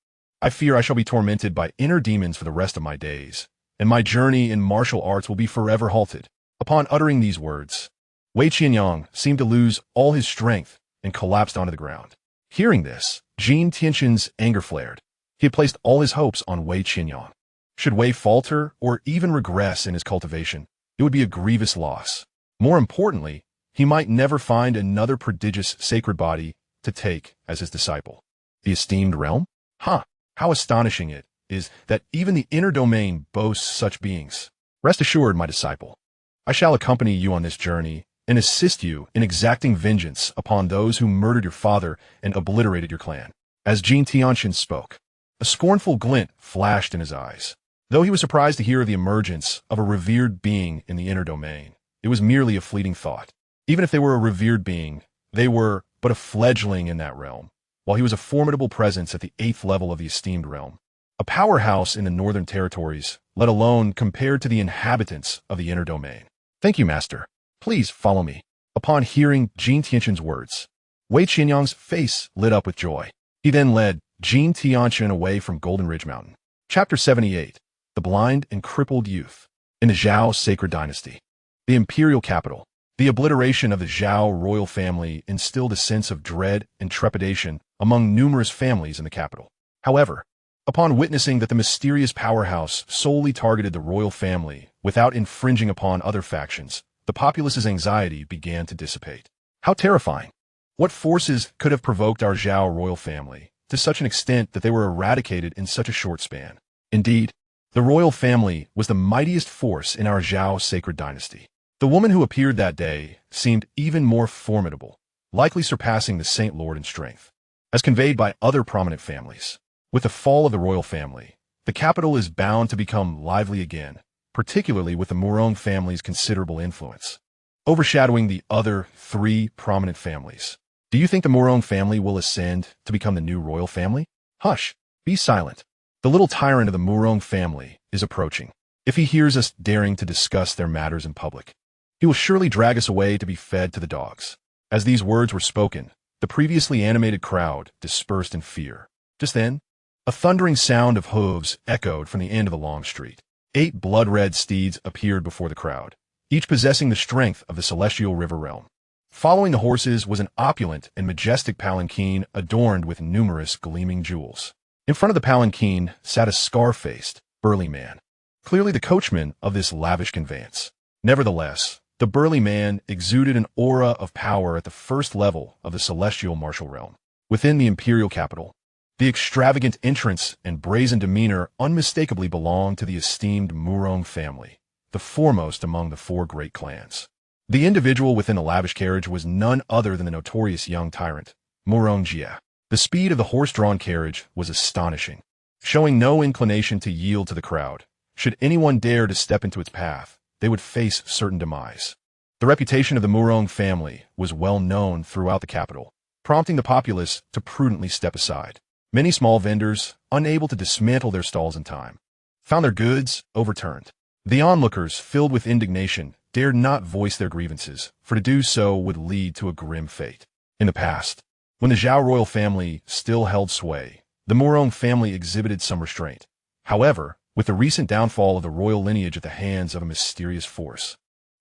I fear I shall be tormented by inner demons for the rest of my days, and my journey in martial arts will be forever halted. Upon uttering these words, Wei Qianyang seemed to lose all his strength and collapsed onto the ground. Hearing this, Jin Tianxuan's anger flared. He had placed all his hopes on Wei Qianyang. Should Wei falter or even regress in his cultivation, it would be a grievous loss. More importantly, he might never find another prodigious sacred body to take as his disciple. The esteemed realm? How astonishing it is that even the inner domain boasts such beings. Rest assured, my disciple, I shall accompany you on this journey and assist you in exacting vengeance upon those who murdered your father and obliterated your clan. As Jin Tianxuan spoke, a scornful glint flashed in his eyes. Though he was surprised to hear of the emergence of a revered being in the inner domain, it was merely a fleeting thought. Even if they were a revered being, they were but a fledgling in that realm, while he was a formidable presence at the 8th level of the esteemed realm. A powerhouse in the northern territories, let alone compared to the inhabitants of the inner domain. Thank you, master. Please follow me. Upon hearing Jin Tianxuan's words, Wei Qianyang's face lit up with joy. He then led Jin Tianxuan away from Golden Ridge Mountain. Chapter 78. The Blind and Crippled Youth. In the Zhao Sacred Dynasty, the imperial capital, the obliteration of the Zhao royal family instilled a sense of dread and trepidation among numerous families in the capital. However, upon witnessing that the mysterious powerhouse solely targeted the royal family without infringing upon other factions, the populace's anxiety began to dissipate. How terrifying! What forces could have provoked our Zhao royal family to such an extent that they were eradicated in such a short span? Indeed, the royal family was the mightiest force in our Zhao sacred dynasty. The woman who appeared that day seemed even more formidable, likely surpassing the Saint Lord in strength. as conveyed by other prominent families. With the fall of the royal family, the capital is bound to become lively again, particularly with the Murong family's considerable influence, overshadowing the other three prominent families. Do you think the Murong family will ascend to become the new royal family? Hush, be silent. The little tyrant of the Murong family is approaching. If he hears us daring to discuss their matters in public, he will surely drag us away to be fed to the dogs. As these words were spoken, the previously animated crowd dispersed in fear. Just then, a thundering sound of hooves echoed from the end of the long street. 8 blood-red steeds appeared before the crowd, each possessing the strength of the celestial river realm. Following the horses was an opulent and majestic palanquin adorned with numerous gleaming jewels. In front of the palanquin sat a scar-faced, burly man, clearly the coachman of this lavish conveyance. Nevertheless, the burly man exuded an aura of power at the first level of the celestial martial realm. Within the imperial capital, the extravagant entrance and brazen demeanor unmistakably belonged to the esteemed Murong family, the foremost among the 4 great clans. The individual within the lavish carriage was none other than the notorious young tyrant, Xianxia. The speed of the horse-drawn carriage was astonishing, showing no inclination to yield to the crowd. Should anyone dare to step into its path, they would face certain demise. The reputation of the Murong family was well known throughout the capital, prompting the populace to prudently step aside. Many small vendors, unable to dismantle their stalls in time, found their goods overturned. The onlookers, filled with indignation, dared not voice their grievances, for to do so would lead to a grim fate. In the past, when the Zhao royal family still held sway, the Murong family exhibited some restraint. However, with the recent downfall of the royal lineage at the hands of a mysterious force,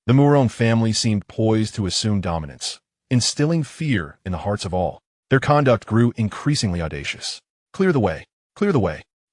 the Murong family seemed poised to assume dominance, instilling fear in the hearts of all. Their conduct grew increasingly audacious. "Clear the way,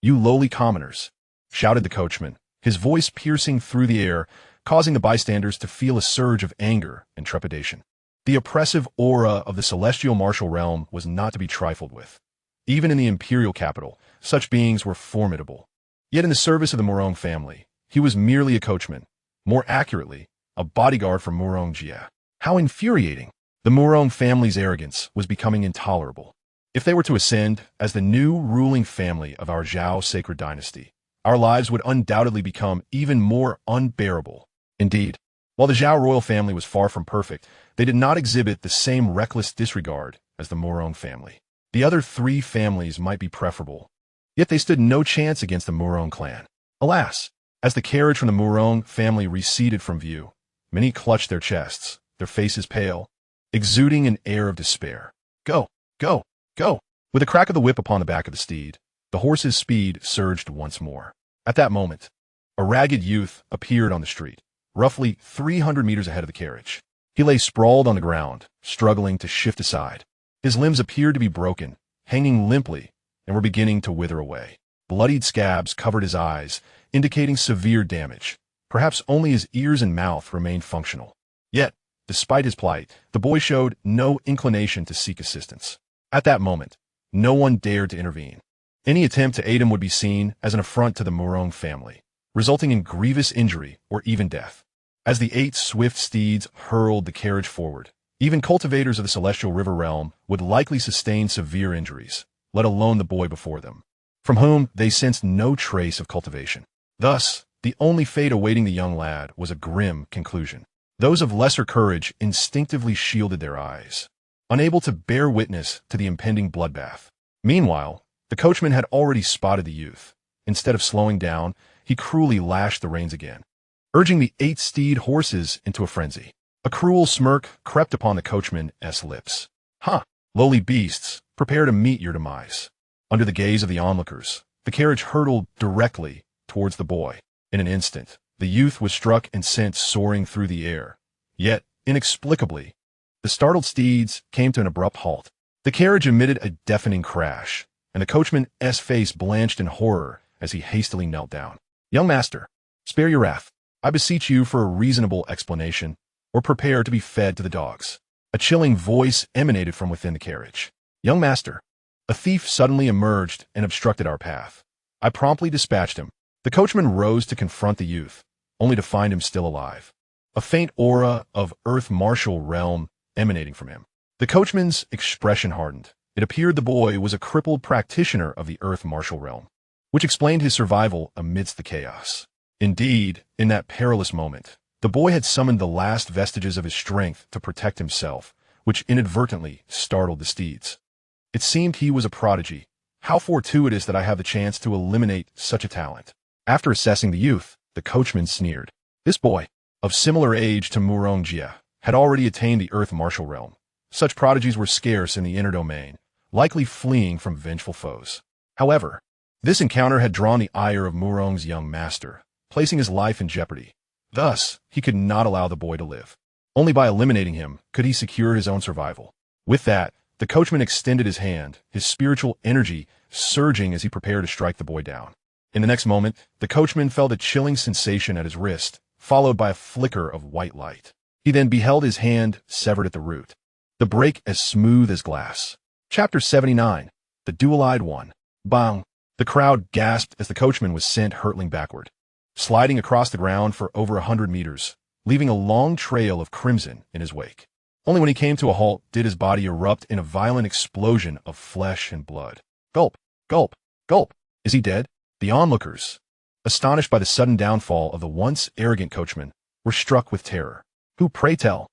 you lowly commoners," shouted the coachman, his voice piercing through the air, causing the bystanders to feel a surge of anger and trepidation. The oppressive aura of the celestial martial realm was not to be trifled with. Even in the imperial capital, such beings were formidable. Yet in the service of the Murong family, he was merely a coachman, more accurately, a bodyguard for Xianxia. How infuriating! The Murong family's arrogance was becoming intolerable. If they were to ascend as the new ruling family of our Zhao sacred dynasty, our lives would undoubtedly become even more unbearable. Indeed, while the Zhao royal family was far from perfect, they did not exhibit the same reckless disregard as the Murong family. The other 3 families might be preferable, yet they stood no chance against the Murong clan. Alas, as the carriage from the Murong family receded from view, many clutched their chests, their faces pale, exuding an air of despair. Go, go, go! With a crack of the whip upon the back of the steed, the horse's speed surged once more. At that moment, a ragged youth appeared on the street, roughly 300 meters ahead of the carriage. He lay sprawled on the ground, struggling to shift aside. His limbs appeared to be broken, hanging limply, and were beginning to wither away. Bloodied scabs covered his eyes, indicating severe damage. Perhaps only his ears and mouth remained functional. Yet, despite his plight, the boy showed no inclination to seek assistance. At that moment, no one dared to intervene. Any attempt to aid him would be seen as an affront to the Murong family, resulting in grievous injury or even death. As the 8 swift steeds hurled the carriage forward, even cultivators of the celestial river realm would likely sustain severe injuries, let alone the boy before them, from whom they sensed no trace of cultivation. Thus, the only fate awaiting the young lad was a grim conclusion. Those of lesser courage instinctively shielded their eyes, unable to bear witness to the impending bloodbath. Meanwhile, the coachman had already spotted the youth. Instead of slowing down, he cruelly lashed the reins again, urging the 8 steed horses into a frenzy. A cruel smirk crept upon the coachman's lips. "Ha! Lowly beasts, prepare to meet your demise." Under the gaze of the onlookers, the carriage hurtled directly towards the boy. In an instant, the youth was struck and sent soaring through the air. Yet, inexplicably, the startled steeds came to an abrupt halt. The carriage emitted a deafening crash, and the coachman's face blanched in horror as he hastily knelt down. "Young master, spare your wrath. I beseech you for a reasonable explanation, or prepare to be fed to the dogs." A chilling voice emanated from within the carriage. "Young master, a thief suddenly emerged and obstructed our path. I promptly dispatched him." The coachman rose to confront the youth, only to find him still alive, a faint aura of earth martial realm emanating from him. The coachman's expression hardened. It appeared the boy was a crippled practitioner of the Earth martial realm, which explained his survival amidst the chaos. Indeed, in that perilous moment, the boy had summoned the last vestiges of his strength to protect himself, which inadvertently startled the steeds. It seemed he was a prodigy. How fortuitous that I have the chance to eliminate such a talent. After assessing the youth, the coachman sneered. This boy, of similar age to Murongjia, had already attained the Earth martial realm. Such prodigies were scarce in the inner domain, likely fleeing from vengeful foes. However, this encounter had drawn the ire of Murong's young master, placing his life in jeopardy. Thus, he could not allow the boy to live. Only by eliminating him could he secure his own survival. With that, the coachman extended his hand, his spiritual energy surging as he prepared to strike the boy down. In the next moment, the coachman felt a chilling sensation at his wrist, followed by a flicker of white light. He then beheld his hand severed at the root, the break as smooth as glass. Chapter 79. The Dual-Eyed One. Bang! The crowd gasped as the coachman was sent hurtling backward, sliding across the ground for over 100 meters, leaving a long trail of crimson in his wake. Only when he came to a halt did his body erupt in a violent explosion of flesh and blood. Gulp! Gulp! Gulp! Is he dead? The onlookers, astonished by the sudden downfall of the once arrogant coachman, were struck with terror. Who, pray tell,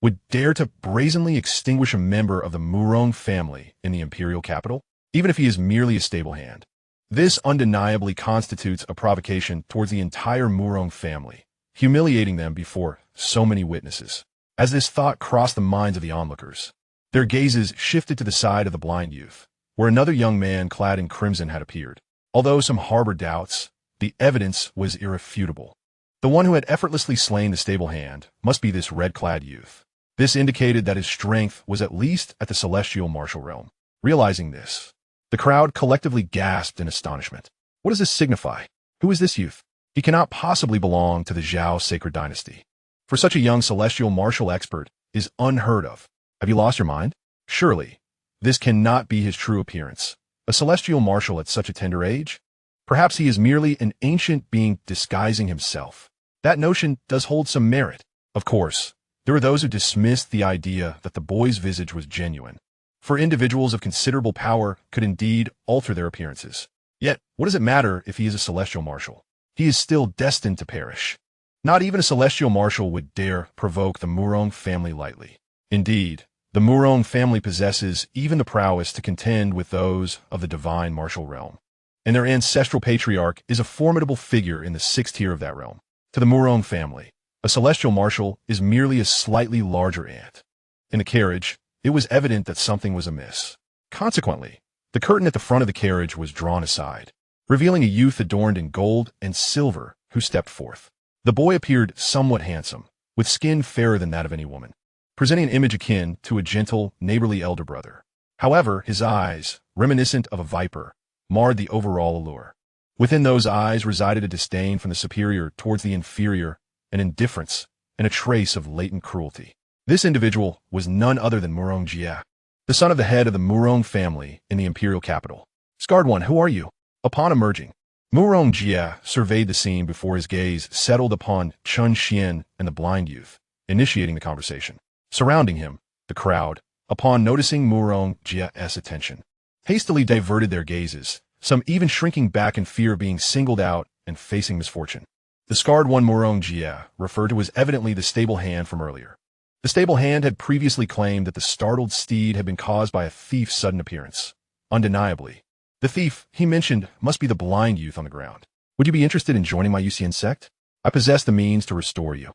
would dare to brazenly extinguish a member of the Murong family in the imperial capital, even if he is merely a stable hand? This undeniably constitutes a provocation towards the entire Murong family, humiliating them before so many witnesses. As this thought crossed the minds of the onlookers, their gazes shifted to the side of the blind youth, where another young man clad in crimson had appeared. Although some harbored doubts, the evidence was irrefutable. The one who had effortlessly slain the stable hand must be this red-clad youth. This indicated that his strength was at least at the celestial martial realm. Realizing this, the crowd collectively gasped in astonishment. What does this signify? Who is this youth? He cannot possibly belong to the Zhao sacred dynasty. For such a young celestial martial expert is unheard of. Have you lost your mind? Surely, this cannot be his true appearance. A celestial martial at such a tender age? Perhaps he is merely an ancient being disguising himself. That notion does hold some merit. Of course, there are those who dismissed the idea that the boy's visage was genuine, for individuals of considerable power could indeed alter their appearances. Yet, what does it matter if he is a celestial martial? He is still destined to perish. Not even a celestial martial would dare provoke the Murong family lightly. Indeed, the Murong family possesses even the prowess to contend with those of the divine martial realm, and their ancestral patriarch is a formidable figure in the 6th tier of that realm. To the Murong family, a celestial martial is merely a slightly larger ant. In the carriage, it was evident that something was amiss. Consequently, the curtain at the front of the carriage was drawn aside, revealing a youth adorned in gold and silver who stepped forth. The boy appeared somewhat handsome, with skin fairer than that of any woman, presenting an image akin to a gentle, neighborly elder brother. However, his eyes, reminiscent of a viper, marred the overall allure. Within those eyes resided a disdain from the superior towards the inferior, an indifference, and a trace of latent cruelty. This individual was none other than Murongjia, the son of the head of the Murong family in the imperial capital. Scarred one, who are you? Upon emerging, Murongjia surveyed the scene before his gaze settled upon Chen Xuan and the blind youth, initiating the conversation. Surrounding him, the crowd, upon noticing Murongjia's attention, hastily diverted their gazes, some even shrinking back in fear of being singled out and facing misfortune. The scarred one Murongjia referred to as evidently the stable hand from earlier. The stable hand had previously claimed that the startled steed had been caused by a thief's sudden appearance. Undeniably, the thief, he mentioned, must be the blind youth on the ground. Would you be interested in joining my Yuxian Sect? I possess the means to restore you,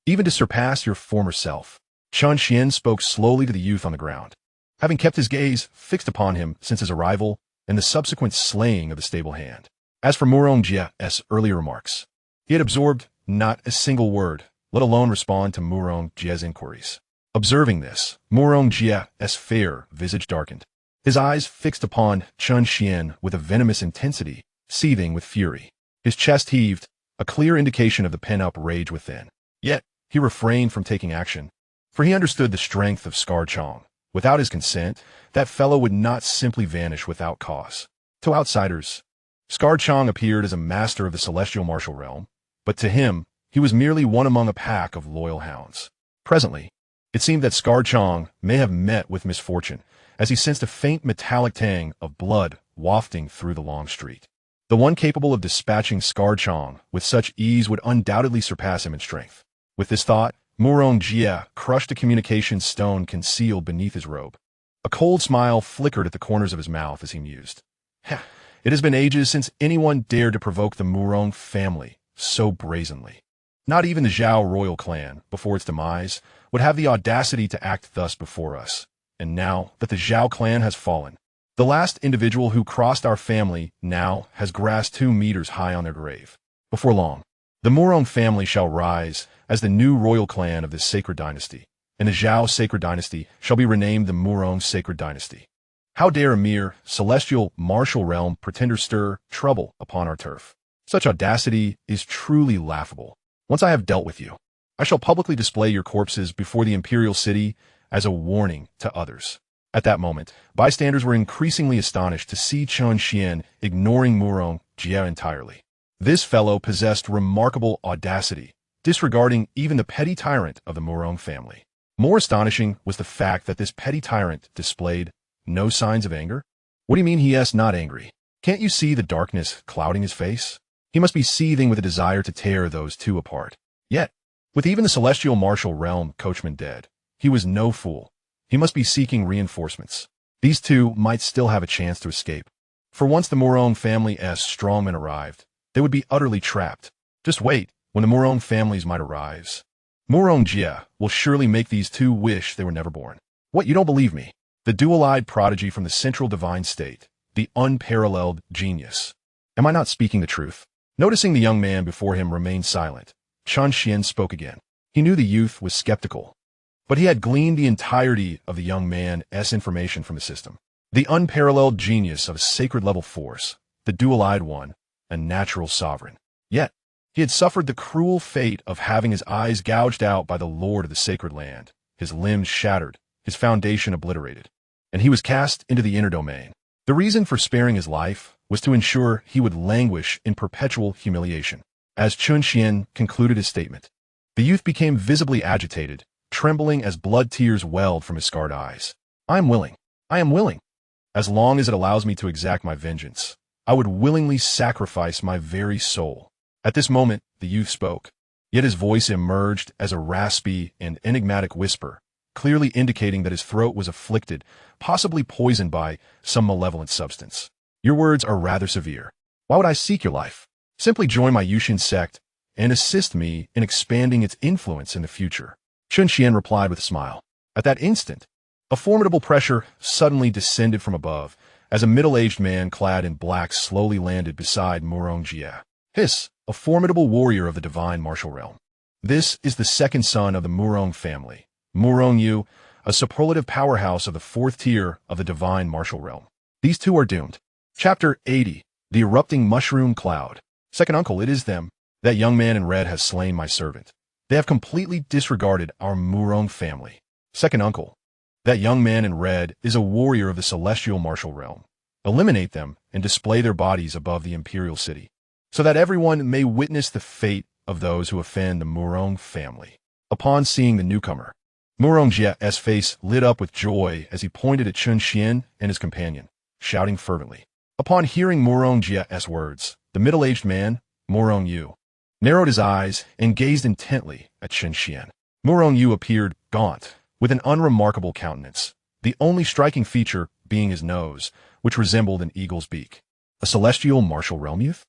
even to surpass your former self. Chen Xuan spoke slowly to the youth on the ground, having kept his gaze fixed upon him since his arrival and the subsequent slaying of the stable hand. As for Murongjia's earlier remarks, he had absorbed not a single word, let alone respond to Murongjia's inquiries. Observing this, Murongjia's fair visage darkened, his eyes fixed upon Chen Xuan with a venomous intensity, seething with fury. His chest heaved, a clear indication of the pent-up rage within. Yet, he refrained from taking action, for he understood the strength of Scar Chong. Without his consent, that fellow would not simply vanish without cause. To outsiders, Scar Chong appeared as a master of the celestial martial realm, but to him, he was merely one among a pack of loyal hounds. Presently, it seemed that Scar Chong may have met with misfortune, as he sensed a faint metallic tang of blood wafting through the long street. The one capable of dispatching Chong with such ease would undoubtedly surpass him in strength. With this thought, Murong Jie crushed a communication stone concealed beneath his robe. A cold smile flickered at the corners of his mouth as he mused. It has been ages since anyone dared to provoke the Murong family so brazenly. Not even the Zhao royal clan, before its demise, would have the audacity to act thus before us. And now that the Zhao clan has fallen, the last individual who crossed our family now has grass 2 meters high on their grave. Before long, the Murong family shall rise as the new royal clan of this sacred dynasty, and the Zhao sacred dynasty shall be renamed the Murong sacred dynasty. How dare a mere celestial martial realm pretender stir trouble upon our turf? Such audacity is truly laughable. Once I have dealt with you, I shall publicly display your corpses before the imperial city as a warning to others. At that moment, bystanders were increasingly astonished to see Chen Xuan ignoring Murong Jie entirely. This fellow possessed remarkable audacity, disregarding even the petty tyrant of the Murong family. More astonishing was the fact that this petty tyrant displayed no signs of anger. What do you mean he is not angry? Can't you see the darkness clouding his face? He must be seething with a desire to tear those two apart. Yet, with even the celestial martial realm coachman dead, he was no fool. He must be seeking reinforcements. These two might still have a chance to escape. For once the Murong family's strongmen arrived, they would be utterly trapped. Just wait, when the Murong families might arise. Murong Jie will surely make these two wish they were never born. What, you don't believe me? The dual-eyed prodigy from the central divine state, the unparalleled genius. Am I not speaking the truth? Noticing the young man before him remain silent, Chen Xuan spoke again. He knew the youth was skeptical, but he had gleaned the entirety of the young man's information from the system. The unparalleled genius of a sacred-level force, the dual-eyed one, a natural sovereign. Yet, he had suffered the cruel fate of having his eyes gouged out by the lord of the sacred land, his limbs shattered, his foundation obliterated, and he was cast into the inner domain. The reason for sparing his life was to ensure he would languish in perpetual humiliation. As Chen Xuan concluded his statement, the youth became visibly agitated, trembling as blood tears welled from his scarred eyes. I am willing. As long as it allows me to exact my vengeance, I would willingly sacrifice my very soul. At this moment, the youth spoke, yet his voice emerged as a raspy and enigmatic whisper, clearly indicating that his throat was afflicted, possibly poisoned by some malevolent substance. Your words are rather severe. Why would I seek your life? Simply join my Yuxian Sect and assist me in expanding its influence in the future. Chen Xuan replied with a smile. At that instant, a formidable pressure suddenly descended from above as a middle-aged man clad in black slowly landed beside Murong Jie. A formidable warrior of the divine martial realm. This is the second son of the Murong family, Murong Yu, a superlative powerhouse of the 4th tier of the divine martial realm. These two are doomed. Chapter 80, The Erupting Mushroom Cloud. Second uncle, it is them. That young man in red has slain my servant. They have completely disregarded our Murong family. Second uncle, that young man in red is a warrior of the celestial martial realm. Eliminate them and display their bodies above the imperial city, so that everyone may witness the fate of those who offend the Murong family. Upon seeing the newcomer, Murong Jie's face lit up with joy as he pointed at Chen Xuan and his companion, shouting fervently. Upon hearing Murong Jie's words, the middle-aged man, Murong Yu, narrowed his eyes and gazed intently at Chen Xuan. Murong Yu appeared gaunt, with an unremarkable countenance, the only striking feature being his nose, which resembled an eagle's beak. A celestial martial realm youth?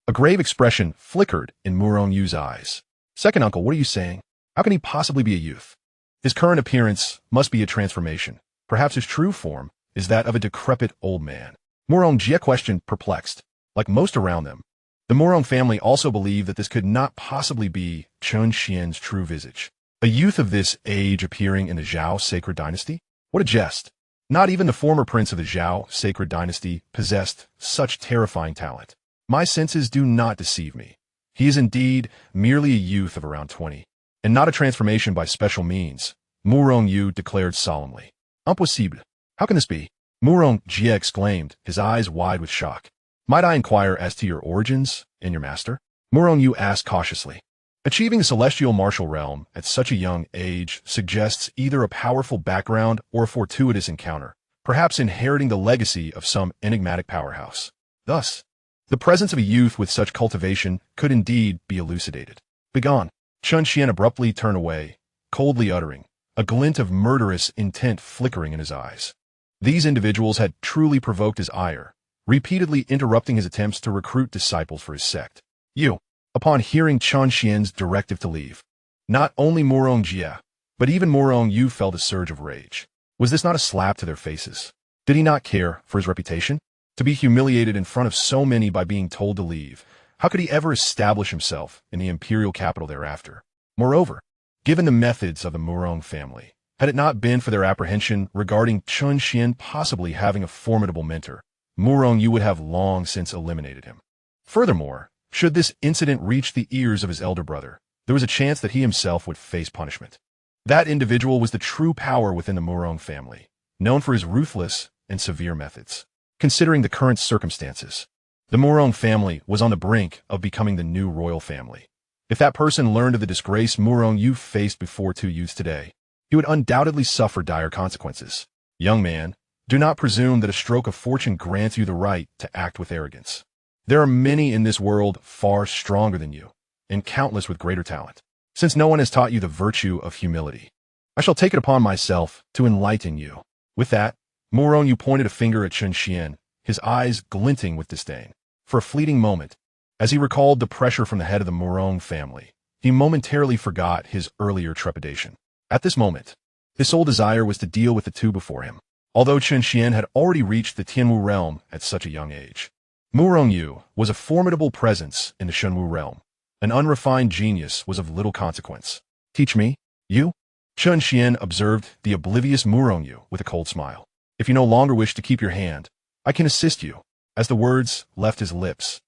A grave expression flickered in Murong Yu's eyes. Second uncle, what are you saying? How can he possibly be a youth? His current appearance must be a transformation. Perhaps his true form is that of a decrepit old man. Murong Jie questioned, perplexed. Like most around them, the Murong family also believed that this could not possibly be Chen Xuan's true visage. A youth of this age appearing in the Zhao sacred dynasty? What a jest. Not even the former prince of the Zhao sacred dynasty possessed such terrifying talent. My senses do not deceive me. He is indeed merely a youth of around 20, and not a transformation by special means, Murong Yu declared solemnly. Impossible. How can this be? Murong Jie exclaimed, his eyes wide with shock. Might I inquire as to your origins and your master? Murong Yu asked cautiously. Achieving the celestial martial realm at such a young age suggests either a powerful background or a fortuitous encounter, perhaps inheriting the legacy of some enigmatic powerhouse. Thus, the presence of a youth with such cultivation could indeed be elucidated. Begone! Chen Xuan abruptly turned away, coldly uttering, a glint of murderous intent flickering in his eyes. These individuals had truly provoked his ire, repeatedly interrupting his attempts to recruit disciples for his sect. You, upon hearing Chen Xuan's directive to leave, not only Murong Jie, but even Murong Yu felt a surge of rage. Was this not a slap to their faces? Did he not care for his reputation? To be humiliated in front of so many by being told to leave, how could he ever establish himself in the imperial capital thereafter? Moreover, given the methods of the Murong family, had it not been for their apprehension regarding Chen Xuan possibly having a formidable mentor, Murong Yu would have long since eliminated him. Furthermore, should this incident reach the ears of his elder brother, there was a chance that he himself would face punishment. That individual was the true power within the Murong family, known for his ruthless and severe methods. Considering the current circumstances, the Murong family was on the brink of becoming the new royal family. If that person learned of the disgrace Murong Yu faced before two youths today, he would undoubtedly suffer dire consequences. Young man, do not presume that a stroke of fortune grants you the right to act with arrogance. There are many in this world far stronger than you, and countless with greater talent. Since no one has taught you the virtue of humility, I shall take it upon myself to enlighten you. With that, Murong Yu pointed a finger at Chen Xuan, his eyes glinting with disdain. For a fleeting moment, as he recalled the pressure from the head of the Murong family, he momentarily forgot his earlier trepidation. At this moment, his sole desire was to deal with the two before him. Although Chen Xuan had already reached the Tianwu realm at such a young age, Murong Yu was a formidable presence in the Shenwu realm. An unrefined genius was of little consequence. Teach me, you? Chen Xuan observed the oblivious Murong Yu with a cold smile. If you no longer wish to keep your hand, I can assist you. As the words left his lips,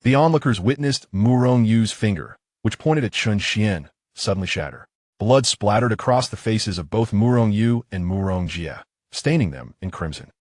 the onlookers witnessed Murong Yu's finger, which pointed at Chen Xuan, suddenly shatter. Blood splattered across the faces of both Murong Yu and Murong Jie, staining them in crimson.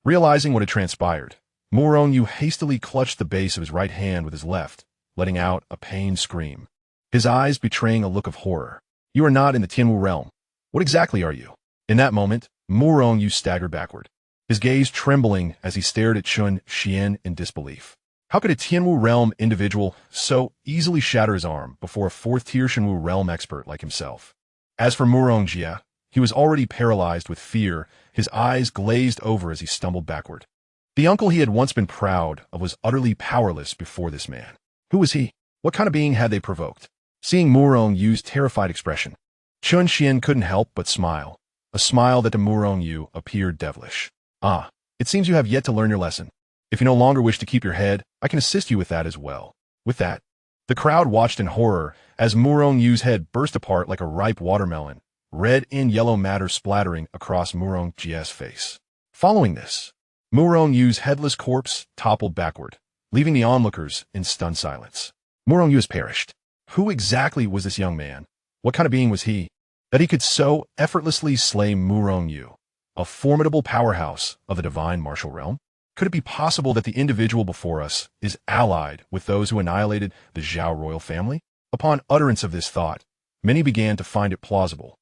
Realizing what had transpired, Murong Yu hastily clutched the base of his right hand with his left, letting out a pained scream, his eyes betraying a look of horror. You are not in the Tianwu realm. What exactly are you? In that moment, Murong Yu staggered backward, his gaze trembling as he stared at Chen Xuan in disbelief. How could a Tianwu realm individual so easily shatter his arm before a fourth-tier Shenwu realm expert like himself? As for Murong Jie, he was already paralyzed with fear, his eyes glazed over as he stumbled backward. The uncle he had once been proud of was utterly powerless before this man. Who was he? What kind of being had they provoked? Seeing Murong Yu's terrified expression, Chen Xuan couldn't help but smile, a smile that to Murong Yu appeared devilish. It seems you have yet to learn your lesson. If you no longer wish to keep your head, I can assist you with that as well. With that, the crowd watched in horror as Murong Yu's head burst apart like a ripe watermelon, red and yellow matter splattering across Murong Jie's face. Following this, Murong Yu's headless corpse toppled backward, leaving the onlookers in stunned silence. Murong Yu has perished. Who exactly was this young man? What kind of being was he, that he could so effortlessly slay Murong Yu, a formidable powerhouse of the divine martial realm? Could it be possible that the individual before us is allied with those who annihilated the Zhao royal family? Upon utterance of this thought, many began to find it plausible.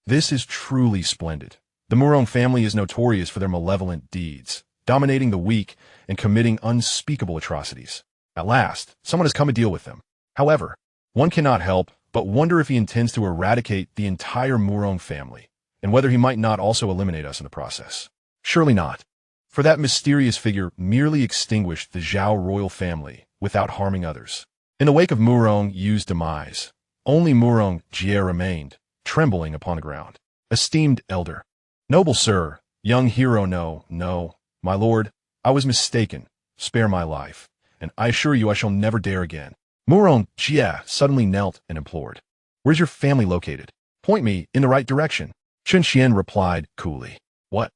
This is truly splendid. The Murong family is notorious for their malevolent deeds, dominating the weak and committing unspeakable atrocities. At last, someone has come to deal with them. However, one cannot help but wonder if he intends to eradicate the entire Murong family, and whether he might not also eliminate us in the process. Surely not, for that mysterious figure merely extinguished the Zhao royal family without harming others. In the wake of Murong Yu's demise, only Murong Jie remained, trembling upon the ground. Esteemed elder, noble sir, young hero, no, my lord, I was mistaken. Spare my life, and I assure you I shall never dare again. Murong Jie suddenly knelt and implored. Where's your family located? Point me in the right direction. Chen Xuan replied coolly. What?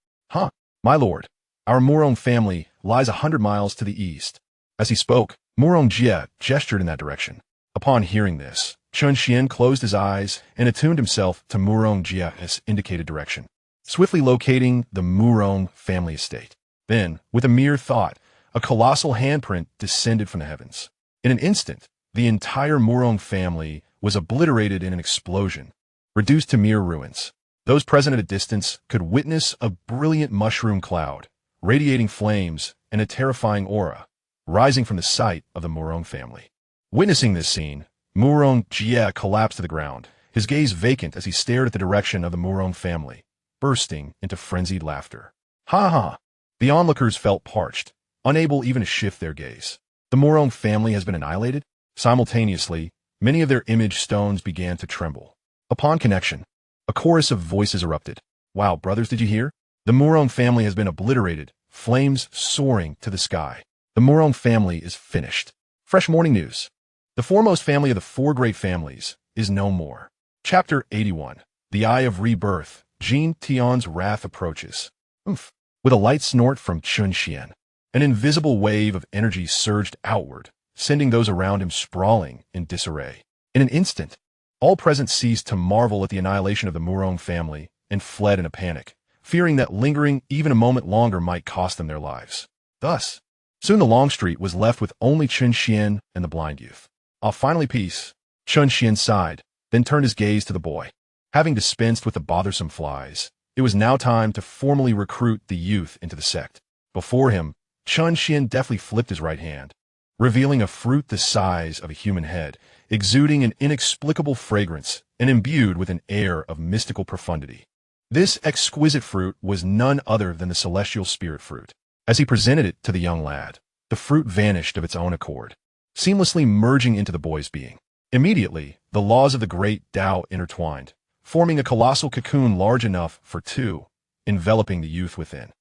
My lord, our Murong family lies 100 miles to the east. As he spoke, Murong Jie gestured in that direction. Upon hearing this, Chen Xuan closed his eyes and attuned himself to Murong Jie's indicated direction, swiftly locating the Murong family estate. Then, with a mere thought, a colossal handprint descended from the heavens. In an instant, the entire Murong family was obliterated in an explosion, reduced to mere ruins. Those present at a distance could witness a brilliant mushroom cloud, radiating flames and a terrifying aura, rising from the site of the Murong family. Witnessing this scene, Murong Jie collapsed to the ground, his gaze vacant as he stared at the direction of the Murong family, bursting into frenzied laughter. Ha ha! The onlookers felt parched, unable even to shift their gaze. The Murong family has been annihilated? Simultaneously, many of their image stones began to tremble. Upon connection, a chorus of voices erupted. Wow, brothers, did you hear? The Murong family has been obliterated, flames soaring to the sky. The Murong family is finished. Fresh morning news. The foremost family of the four great families is no more. Chapter 81. The Eye of Rebirth. Jin Tian's wrath approaches. Oof. With a light snort from Chen Xuan, an invisible wave of energy surged outward, sending those around him sprawling in disarray. In an instant, all present ceased to marvel at the annihilation of the Murong family and fled in a panic, fearing that lingering even a moment longer might cost them their lives. Thus, soon the long street was left with only Chen Xuan and the blind youth. Finally peace. Chen Xuan sighed, then turned his gaze to the boy. Having dispensed with the bothersome flies, it was now time to formally recruit the youth into the sect. Before him, Chen Xuan deftly flipped his right hand, revealing a fruit the size of a human head, exuding an inexplicable fragrance and imbued with an air of mystical profundity. This exquisite fruit was none other than the celestial spirit fruit. As he presented it to the young lad, the fruit vanished of its own accord, seamlessly merging into the boy's being. Immediately, the laws of the great Tao intertwined, forming a colossal cocoon large enough for two, enveloping the youth within.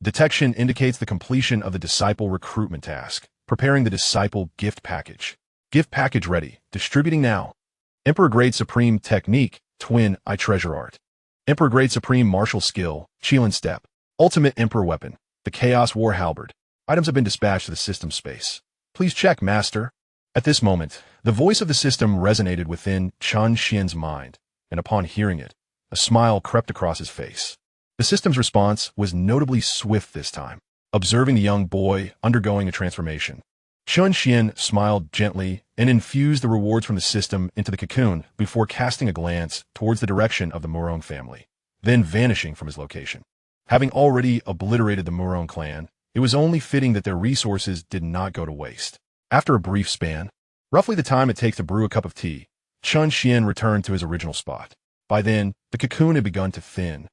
Detection indicates the completion of the disciple recruitment task, preparing the disciple gift package. Gift package ready, distributing now. Emperor Grade Supreme Technique, Twin Eye Treasure Art. Emperor Grade Supreme Martial Skill, Qilin Step. Ultimate Emperor Weapon, the Chaos War Halberd. Items have been dispatched to the system space. Please check, Master. At this moment, the voice of the system resonated within Chen Xuan's mind, and upon hearing it, a smile crept across his face. The system's response was notably swift this time, observing the young boy undergoing a transformation. Chen Xuan smiled gently and infused the rewards from the system into the cocoon before casting a glance towards the direction of the Murong family, then vanishing from his location. Having already obliterated the Murong clan, it was only fitting that their resources did not go to waste. After a brief span, roughly the time it takes to brew a cup of tea, Chen Xuan returned to his original spot. By then, the cocoon had begun to thin,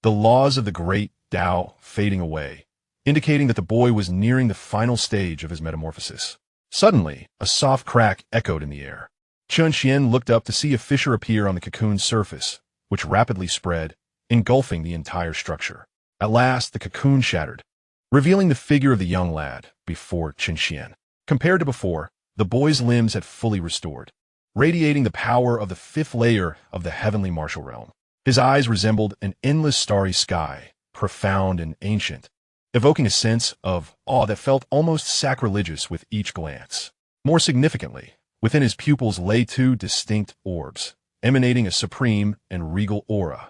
the laws of the great Tao fading away, indicating that the boy was nearing the final stage of his metamorphosis. Suddenly, a soft crack echoed in the air. Chen Xuan looked up to see a fissure appear on the cocoon's surface, which rapidly spread, engulfing the entire structure. At last, the cocoon shattered, revealing the figure of the young lad before Chen Xuan. Compared to before, the boy's limbs had fully restored, radiating the power of the fifth layer of the heavenly martial realm. His eyes resembled an endless starry sky, profound and ancient, evoking a sense of awe that felt almost sacrilegious with each glance. More significantly, within his pupils lay two distinct orbs, emanating a supreme and regal aura,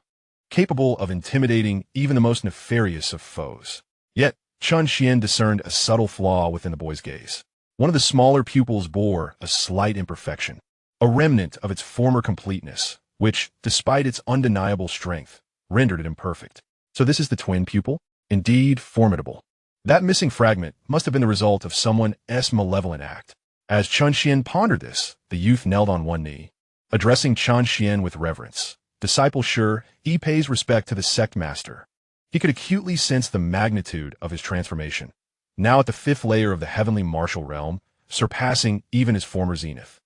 capable of intimidating even the most nefarious of foes. Yet, Chen Xuan discerned a subtle flaw within the boy's gaze. One of the smaller pupils bore a slight imperfection, a remnant of its former completeness, which, despite its undeniable strength, rendered it imperfect. So this is the twin pupil? Indeed formidable. That missing fragment must have been the result of someone's malevolent act. As Chen Xuan pondered this, the youth knelt on one knee, addressing Chen Xuan with reverence. Disciple sure, he pays respect to the sect master. He could acutely sense the magnitude of his transformation, now at the fifth layer of the heavenly martial realm, surpassing even his former zenith.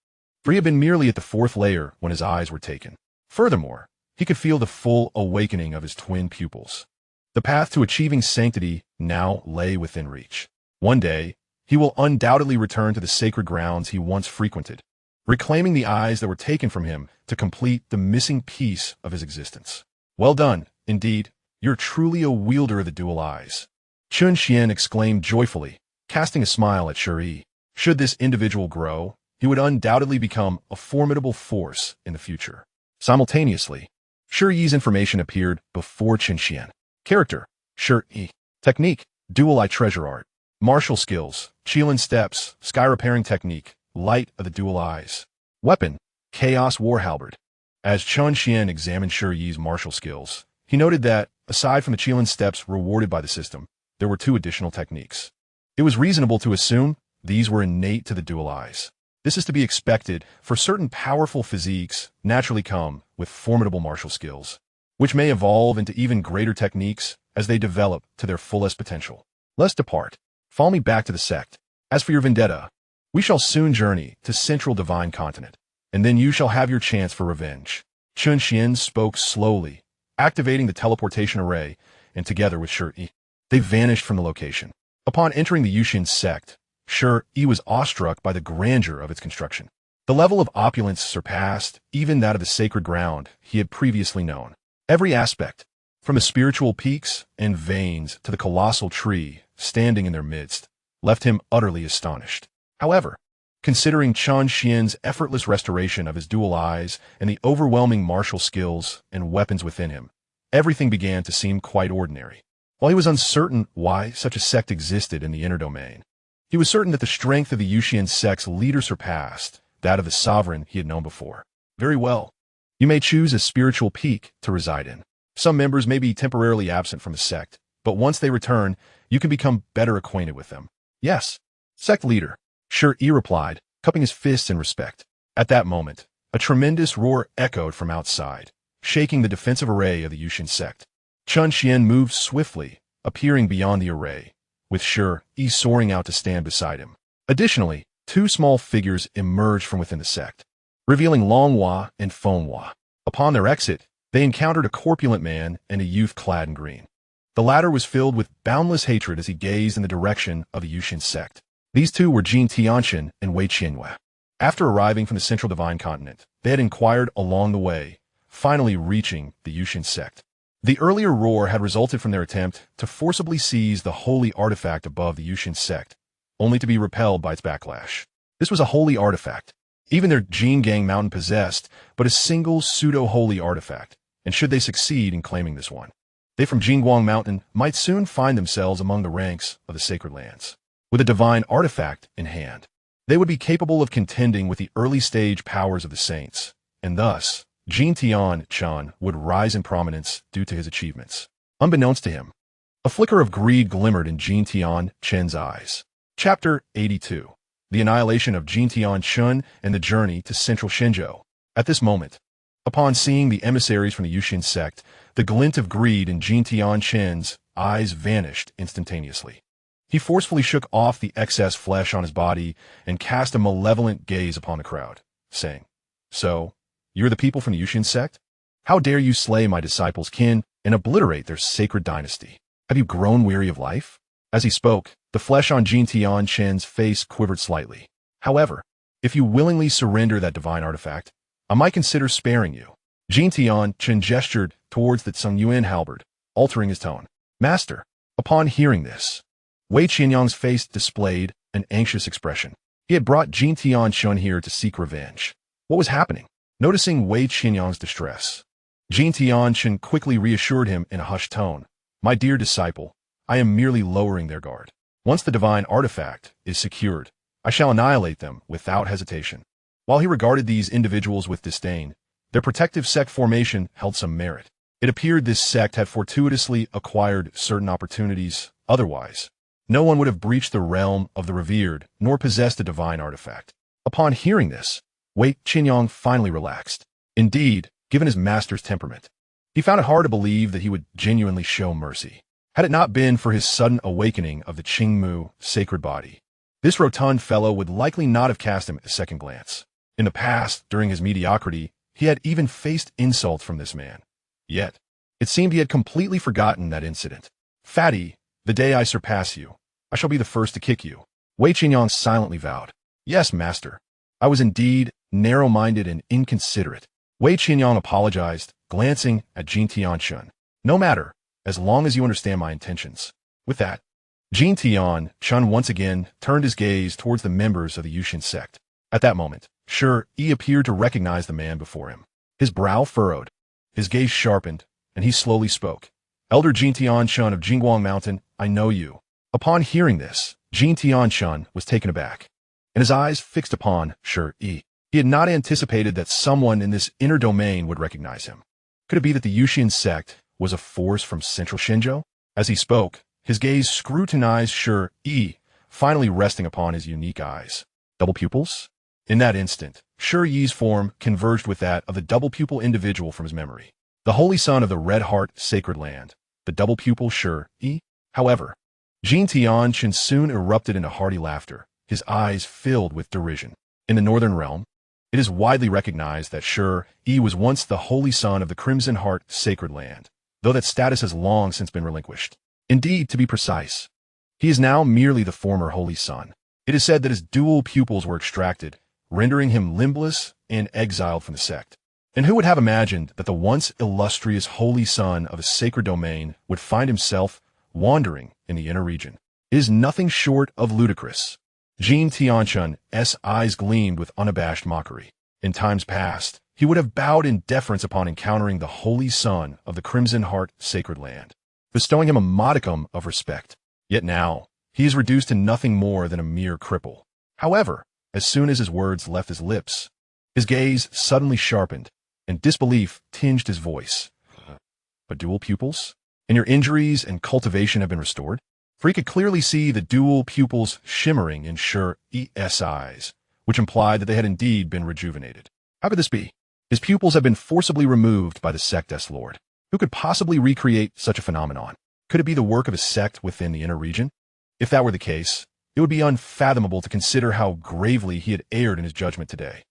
For he had been merely at the fourth layer when his eyes were taken. Furthermore, he could feel the full awakening of his twin pupils. The path to achieving sanctity now lay within reach. One day, he will undoubtedly return to the sacred grounds he once frequented, reclaiming the eyes that were taken from him to complete the missing piece of his existence. Well done, indeed. You're truly a wielder of the dual eyes. Chen Xuan exclaimed joyfully, casting a smile at Shuri. Should this individual grow, he would undoubtedly become a formidable force in the future. Simultaneously, Shuri's information appeared before Chen Xuan. Character, Shuri. Technique, dual eye treasure art. Martial skills, Qilin steps, sky repairing technique, light of the dual eyes. Weapon, chaos war halberd. As Chen Xuan examined Shi Yi's martial skills, he noted that, aside from the Qilin steps rewarded by the system, there were two additional techniques. It was reasonable to assume these were innate to the dual eyes. This is to be expected, for certain powerful physiques naturally come with formidable martial skills, which may evolve into even greater techniques as they develop to their fullest potential. Let's depart. Follow me back to the sect. As for your vendetta, we shall soon journey to Central Divine Continent, and then you shall have your chance for revenge. Chen Xuan spoke slowly, activating the teleportation array, and together with Shi Yi, they vanished from the location. Upon entering the Yuxian Sect, Shi Yi was awestruck by the grandeur of its construction. The level of opulence surpassed even that of the sacred ground he had previously known. Every aspect, from the spiritual peaks and veins to the colossal tree standing in their midst, left him utterly astonished. However, considering Chen Xuan's effortless restoration of his dual eyes and the overwhelming martial skills and weapons within him, everything began to seem quite ordinary. While he was uncertain why such a sect existed in the inner domain, he was certain that the strength of the Yuxian Sect's leader surpassed that of the sovereign he had known before. Very well. You may choose a spiritual peak to reside in. Some members may be temporarily absent from the sect, but once they return, you can become better acquainted with them. Yes, sect leader, Shi Yi replied, cupping his fists in respect. At that moment, a tremendous roar echoed from outside, shaking the defensive array of the Yuxian Sect. Chen Xuan moved swiftly, appearing beyond the array, with Shi Yi soaring out to stand beside him. Additionally, two small figures emerged from within the sect, revealing Longhua and Fenghua. Upon their exit, they encountered a corpulent man and a youth clad in green. The latter was filled with boundless hatred as he gazed in the direction of the Yuxian Sect. These two were Jin Tianchen and Wei Qianhua. After arriving from the Central Divine Continent, they had inquired along the way, finally reaching the Yuxian Sect. The earlier roar had resulted from their attempt to forcibly seize the holy artifact above the Yuxian Sect, only to be repelled by its backlash. This was a holy artifact. Even their Jingang Mountain possessed but a single pseudo-holy artifact, and should they succeed in claiming this one, they from Jingguang Mountain might soon find themselves among the ranks of the sacred lands. With a divine artifact in hand, they would be capable of contending with the early-stage powers of the saints, and thus, Jin Tianchen would rise in prominence due to his achievements. Unbeknownst to him, a flicker of greed glimmered in Jin Tianchen's eyes. Chapter 82. The Annihilation of Jin Tianchen and the Journey to Central Shenzhou. At this moment, upon seeing the emissaries from the Yuxian Sect, the glint of greed in Jin Tianchen's eyes vanished instantaneously. He forcefully shook off the excess flesh on his body and cast a malevolent gaze upon the crowd, saying, "So, you're the people from the Yuxian Sect? How dare you slay my disciples' kin and obliterate their sacred dynasty? Have you grown weary of life?" As he spoke, the flesh on Jin Tianchen's face quivered slightly. "However, if you willingly surrender that divine artifact, I might consider sparing you." Jin Tianchen gestured towards the Tsungyuan halberd, altering his tone. "Master." Upon hearing this, Wei Qianyang's face displayed an anxious expression. He had brought Jin Tianchen here to seek revenge. What was happening? Noticing Wei Qianyang's distress, Jin Tianchen quickly reassured him in a hushed tone. "My dear disciple, I am merely lowering their guard. Once the divine artifact is secured, I shall annihilate them without hesitation." While he regarded these individuals with disdain, their protective sect formation held some merit. It appeared this sect had fortuitously acquired certain opportunities. Otherwise, no one would have breached the realm of the revered, nor possessed a divine artifact. Upon hearing this, Wei Qianyang finally relaxed. Indeed, given his master's temperament, he found it hard to believe that he would genuinely show mercy. Had it not been for his sudden awakening of the Qingmu sacred body, this rotund fellow would likely not have cast him a second glance. In the past, during his mediocrity, he had even faced insults from this man. Yet, it seemed he had completely forgotten that incident. "Fatty, the day I surpass you, I shall be the first to kick you," Wei Qianyang silently vowed. "Yes, master. I was indeed narrow-minded and inconsiderate." Wei Qianyang apologized, glancing at Jin Tianchen. "No matter, as long as you understand my intentions." With that, Jin Tianchen once again turned his gaze towards the members of the Yuxian Sect. At that moment, Shi Yi appeared to recognize the man before him. His brow furrowed, his gaze sharpened, and he slowly spoke. "Elder Jin Tianchen of Jingguang Mountain, I know you." Upon hearing this, Jin Tianchen was taken aback, and his eyes fixed upon Shi Yi. He had not anticipated that someone in this inner domain would recognize him. Could it be that the Yuxian Sect was a force from central Shenzhou? As he spoke, his gaze scrutinized Shi, finally resting upon his unique eyes. Double pupils? In that instant, Shi's form converged with that of the double pupil individual from his memory. The holy son of the Red Heart Sacred Land, the double pupil Shi. However, Jin Tianchen soon erupted into hearty laughter, his eyes filled with derision. In the Northern Realm, it is widely recognized that Shi was once the holy son of the Crimson Heart Sacred Land, though that status has long since been relinquished. Indeed, to be precise, he is now merely the former holy son. It is said that his dual pupils were extracted, rendering him limbless and exiled from the sect. And who would have imagined that the once illustrious holy son of a sacred domain would find himself wandering in the inner region? It is nothing short of ludicrous. Jin Tianchen's eyes gleamed with unabashed mockery. In times past, he would have bowed in deference upon encountering the holy son of the Crimson Heart Sacred Land, bestowing him a modicum of respect. Yet now, he is reduced to nothing more than a mere cripple. However, as soon as his words left his lips, his gaze suddenly sharpened, and disbelief tinged his voice. But dual pupils? And your injuries and cultivation have been restored? For he could clearly see the dual pupils shimmering in Shi's eyes, which implied that they had indeed been rejuvenated. How could this be? His pupils have been forcibly removed by the sect's lord. Who could possibly recreate such a phenomenon? Could it be the work of a sect within the inner region? If that were the case, it would be unfathomable to consider how gravely he had erred in his judgment today.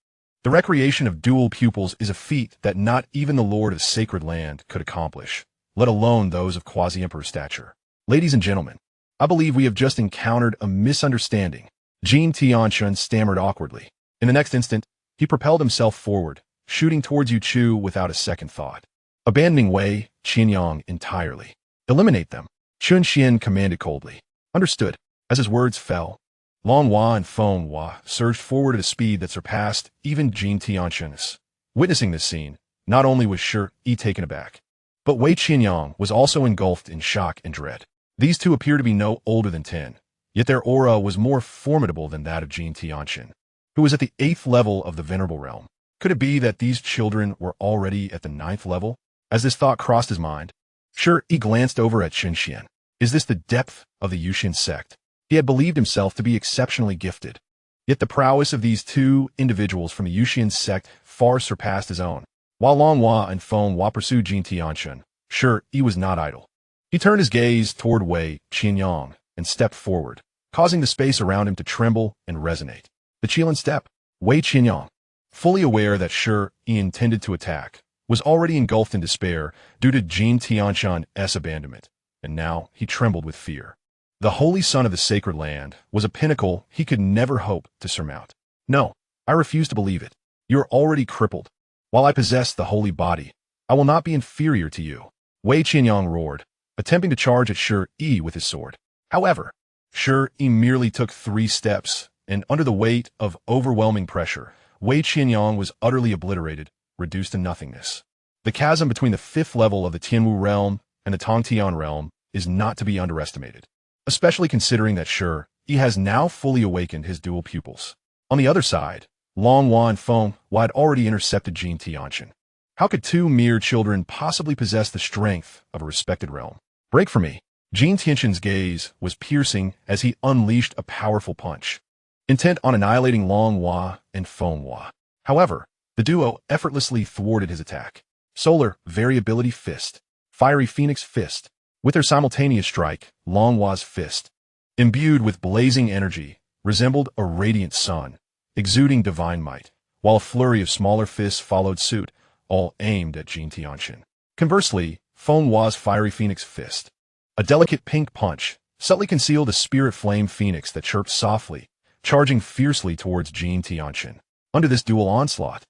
The recreation of dual pupils is a feat that not even the Lord of Sacred Land could accomplish, let alone those of quasi-emperor stature. Ladies and gentlemen, I believe we have just encountered a misunderstanding. Jin Tianchen stammered awkwardly. In the next instant, he propelled himself forward, shooting towards Yu Chu without a second thought. Abandoning Wei Qianyang entirely. Eliminate them, Chen Xuan commanded coldly. Understood. As his words fell, Long Hua and Feng Hua surged forward at a speed that surpassed even Jin Tianchen's. Witnessing this scene, not only was Shi taken aback, but Wei Qianyang was also engulfed in shock and dread. These two appear to be no older than 10, yet their aura was more formidable than that of Jin Tianchen, who was at the 8th level of the Venerable Realm. Could it be that these children were already at the 9th level? As this thought crossed his mind, Shi glanced over at Xianxia. Is this the depth of the Yuxian Sect? He had believed himself to be exceptionally gifted. Yet the prowess of these two individuals from the Yuxian Sect far surpassed his own. While Long Hua and Feng Hua pursued Jin Tianchen, Shi was not idle. He turned his gaze toward Wei Qianyang and stepped forward, causing the space around him to tremble and resonate. The Qilin step. Wei Qianyang, fully aware that Shi intended to attack, was already engulfed in despair due to Jin Tianchen's abandonment, and now he trembled with fear. The holy son of the sacred land was a pinnacle he could never hope to surmount. No, I refuse to believe it. You are already crippled. While I possess the holy body, I will not be inferior to you. Wei Qianyang roared, attempting to charge at Shi with his sword. However, Shi merely took 3 steps, and under the weight of overwhelming pressure, Wei Qianyang was utterly obliterated, reduced to nothingness. The chasm between the 5th level of the Tianwu realm and the Tongtian realm is not to be underestimated, especially considering that Shi has now fully awakened his dual pupils. On the other side, Long Hua and Feng Hua had already intercepted Jin Tianchen. How could 2 mere children possibly possess the strength of a respected realm? Break for me. Jin Tianchen's gaze was piercing as he unleashed a powerful punch, intent on annihilating Long Hua and Feng Hua. However, the duo effortlessly thwarted his attack. Solar Variability Fist, Fiery Phoenix Fist. With their simultaneous strike, Long Hua's fist, imbued with blazing energy, resembled a radiant sun, exuding divine might, while a flurry of smaller fists followed suit, all aimed at Jin Tianchen. Conversely, Feng Hua's Fiery Phoenix Fist, a delicate pink punch, subtly concealed a spirit flame phoenix that chirped softly, charging fiercely towards Jin Tianchen. Under this dual onslaught,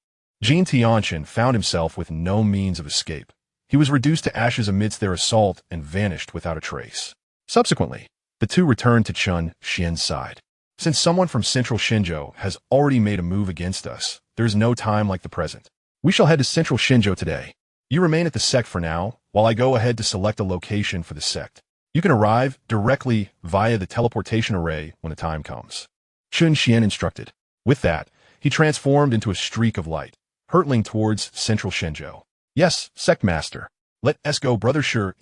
Jin Tianchen found himself with no means of escape. He was reduced to ashes amidst their assault and vanished without a trace. Subsequently, the two returned to Chen Xuan's side. Since someone from central Shenzhou has already made a move against us, there is no time like the present. We shall head to central Shenzhou today. You remain at the sect for now, while I go ahead to select a location for the sect. You can arrive directly via the teleportation array when the time comes. Chen Xuan instructed. With that, he transformed into a streak of light, hurtling towards central Shenzhou. Yes, Sect Master. Let us go, brother. Sure,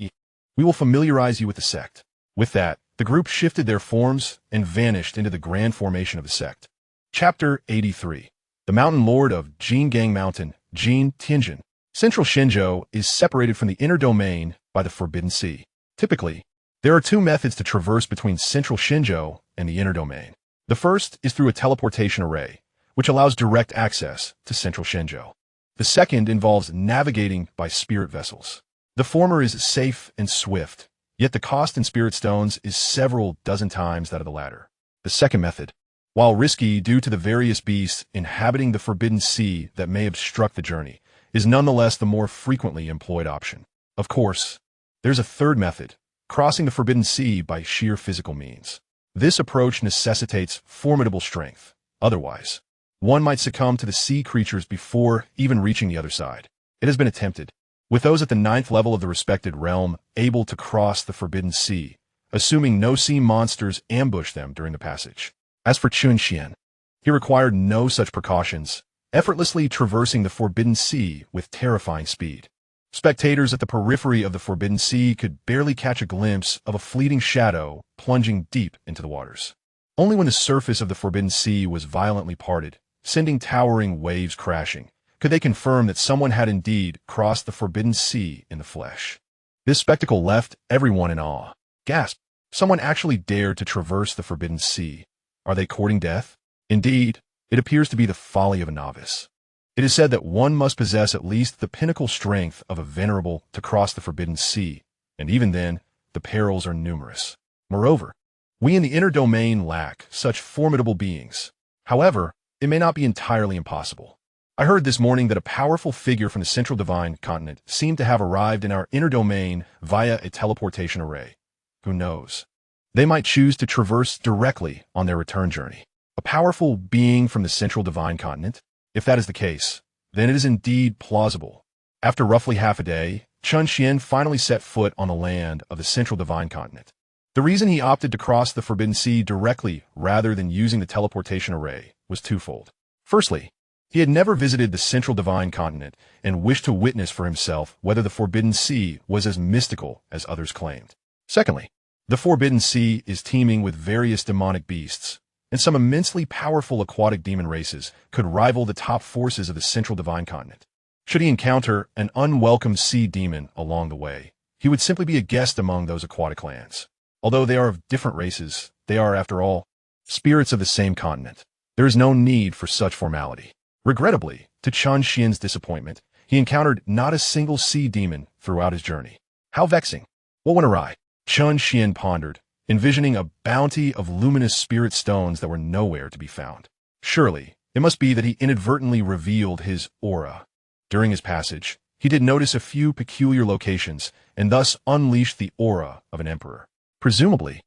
we will familiarize you with the sect. With that, the group shifted their forms and vanished into the grand formation of the sect. Chapter 83. The Mountain Lord of Jingang Mountain, Jin Tianjin. Central Shenzhou is separated from the inner domain by the Forbidden Sea. Typically, there are two methods to traverse between central Shenzhou and the inner domain. The first is through a teleportation array, which allows direct access to central Shenzhou. The second involves navigating by spirit vessels. The former is safe and swift, yet the cost in spirit stones is several dozen times that of the latter. The second method, while risky due to the various beasts inhabiting the Forbidden Sea that may obstruct the journey, is nonetheless the more frequently employed option. Of course, there's a third method, crossing the Forbidden Sea by sheer physical means. This approach necessitates formidable strength. Otherwise, one might succumb to the sea creatures before even reaching the other side. It has been attempted, with those at the 9th level of the respected realm able to cross the Forbidden Sea, assuming no sea monsters ambush them during the passage. As for Chen Xuan, he required no such precautions, effortlessly traversing the Forbidden Sea with terrifying speed. Spectators at the periphery of the Forbidden Sea could barely catch a glimpse of a fleeting shadow plunging deep into the waters. Only when the surface of the Forbidden Sea was violently parted, sending towering waves crashing, could they confirm that someone had indeed crossed the Forbidden Sea in the flesh. This spectacle left everyone in awe. Gasp! Someone actually dared to traverse the Forbidden Sea. Are they courting death? Indeed, it appears to be the folly of a novice. It is said that one must possess at least the pinnacle strength of a venerable to cross the Forbidden Sea, and even then, the perils are numerous. Moreover, we in the inner domain lack such formidable beings. However, it may not be entirely impossible. I heard this morning that a powerful figure from the Central Divine Continent seemed to have arrived in our inner domain via a teleportation array. Who knows? They might choose to traverse directly on their return journey. A powerful being from the Central Divine Continent? If that is the case, then it is indeed plausible. After roughly half a day, Chen Xuan finally set foot on the land of the Central Divine Continent. The reason he opted to cross the Forbidden Sea directly rather than using the teleportation array was twofold. Firstly, he had never visited the Central Divine Continent and wished to witness for himself whether the Forbidden Sea was as mystical as others claimed. Secondly, the Forbidden Sea is teeming with various demonic beasts, and some immensely powerful aquatic demon races could rival the top forces of the Central Divine Continent. Should he encounter an unwelcome sea demon along the way, he would simply be a guest among those aquatic clans. Although they are of different races, they are, after all, spirits of the same continent. There is no need for such formality. Regrettably, to Chen Xuan's disappointment, he encountered not a single sea demon throughout his journey. How vexing! What went awry? Chen Xuan pondered, envisioning a bounty of luminous spirit stones that were nowhere to be found. Surely, it must be that he inadvertently revealed his aura. During his passage, he did notice a few peculiar locations and thus unleashed the aura of an emperor. Presumably,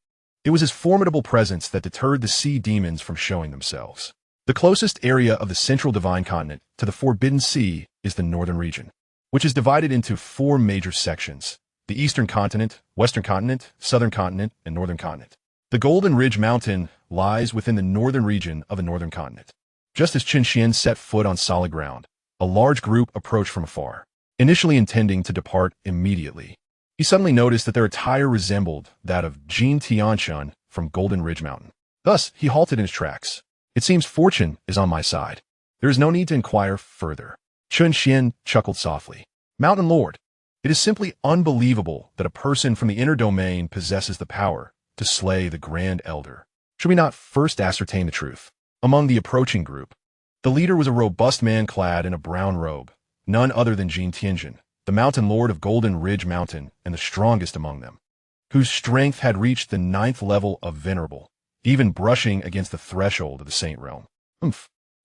it was his formidable presence that deterred the sea demons from showing themselves. The closest area of the Central Divine Continent to the Forbidden Sea is the Northern region, which is divided into 4 major sections: the Eastern Continent, Western Continent, Southern Continent, and Northern Continent. The Golden Ridge Mountain lies within the northern region of the Northern Continent. Just as Chen Xuan set foot on solid ground, a large group approached from afar, initially intending to depart immediately. He suddenly noticed that their attire resembled that of Jin Tianxun from Golden Ridge Mountain. Thus, he halted in his tracks. It seems fortune is on my side. There is no need to inquire further. Chen Xuan chuckled softly. Mountain Lord, it is simply unbelievable that a person from the inner domain possesses the power to slay the Grand Elder. Should we not first ascertain the truth? Among the approaching group, the leader was a robust man clad in a brown robe, none other than Jin Tianjin, the Mountain Lord of Golden Ridge Mountain and the strongest among them, whose strength had reached the 9th level of Venerable, even brushing against the threshold of the Saint Realm.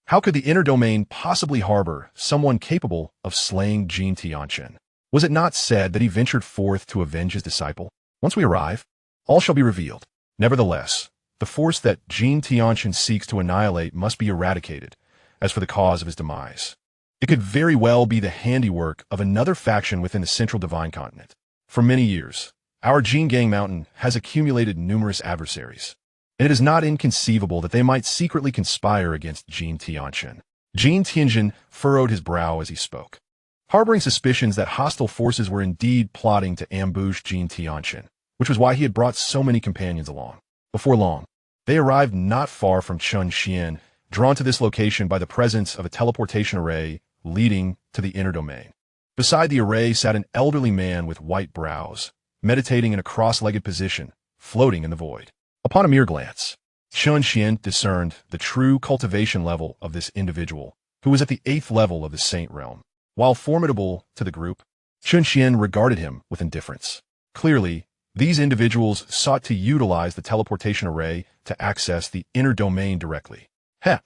How could the inner domain possibly harbor someone capable of slaying Jin Tianxun? Was it not said that he ventured forth to avenge his disciple? Once we arrive, all shall be revealed. Nevertheless, the force that Jin Tianxun seeks to annihilate must be eradicated. As for the cause of his demise, it could very well be the handiwork of another faction within the Central Divine Continent. For many years, our Jingang Mountain has accumulated numerous adversaries. and it is not inconceivable that they might secretly conspire against Jin Tianchen. Jin Tianchen furrowed his brow as he spoke, harboring suspicions that hostile forces were indeed plotting to ambush Jin Tianchen, which was why he had brought so many companions along. Before long, they arrived not far from Chen Xuan, drawn to this location by the presence of a teleportation array leading to the inner domain. Beside the array sat an elderly man with white brows, meditating in a cross-legged position, floating in the void. Upon a mere glance, Chen Xuan discerned the true cultivation level of this individual, who was at the 8th level of the Saint Realm. While formidable to the group, Chen Xuan regarded him with indifference. Clearly, these individuals sought to utilize the teleportation array to access the inner domain directly.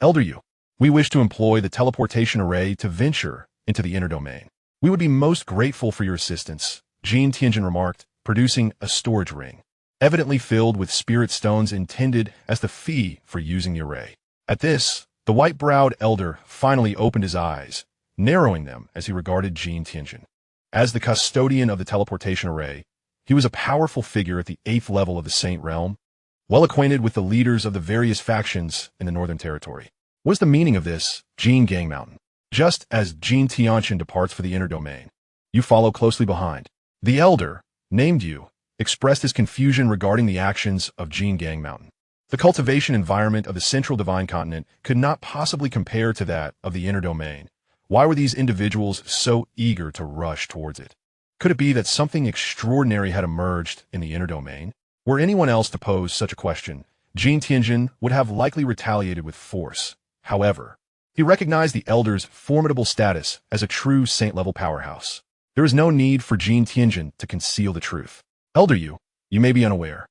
Elder Yu, we wish to employ the teleportation array to venture into the inner domain. We would be most grateful for your assistance, Jin Tianchen remarked, producing a storage ring, evidently filled with spirit stones intended as the fee for using the array. At this, the white-browed elder finally opened his eyes, narrowing them as he regarded Jin Tianchen. As the custodian of the teleportation array, he was a powerful figure at the 8th level of the Saint Realm, well acquainted with the leaders of the various factions in the Northern Territory. What is the meaning of this, Jin Gang Mountain? Just as Jin Tianchen departs for the inner domain, you follow closely behind. The elder, named Yu, expressed his confusion regarding the actions of Jin Gang Mountain. The cultivation environment of the Central Divine Continent could not possibly compare to that of the inner domain. Why were these individuals so eager to rush towards it? Could it be that something extraordinary had emerged in the inner domain? Were anyone else to pose such a question, Jin Tianchen would have likely retaliated with force. However, he recognized the elder's formidable status as a true saint-level powerhouse. There is no need for Jin Tianchen to conceal the truth. Elder Yu, you may be unaware,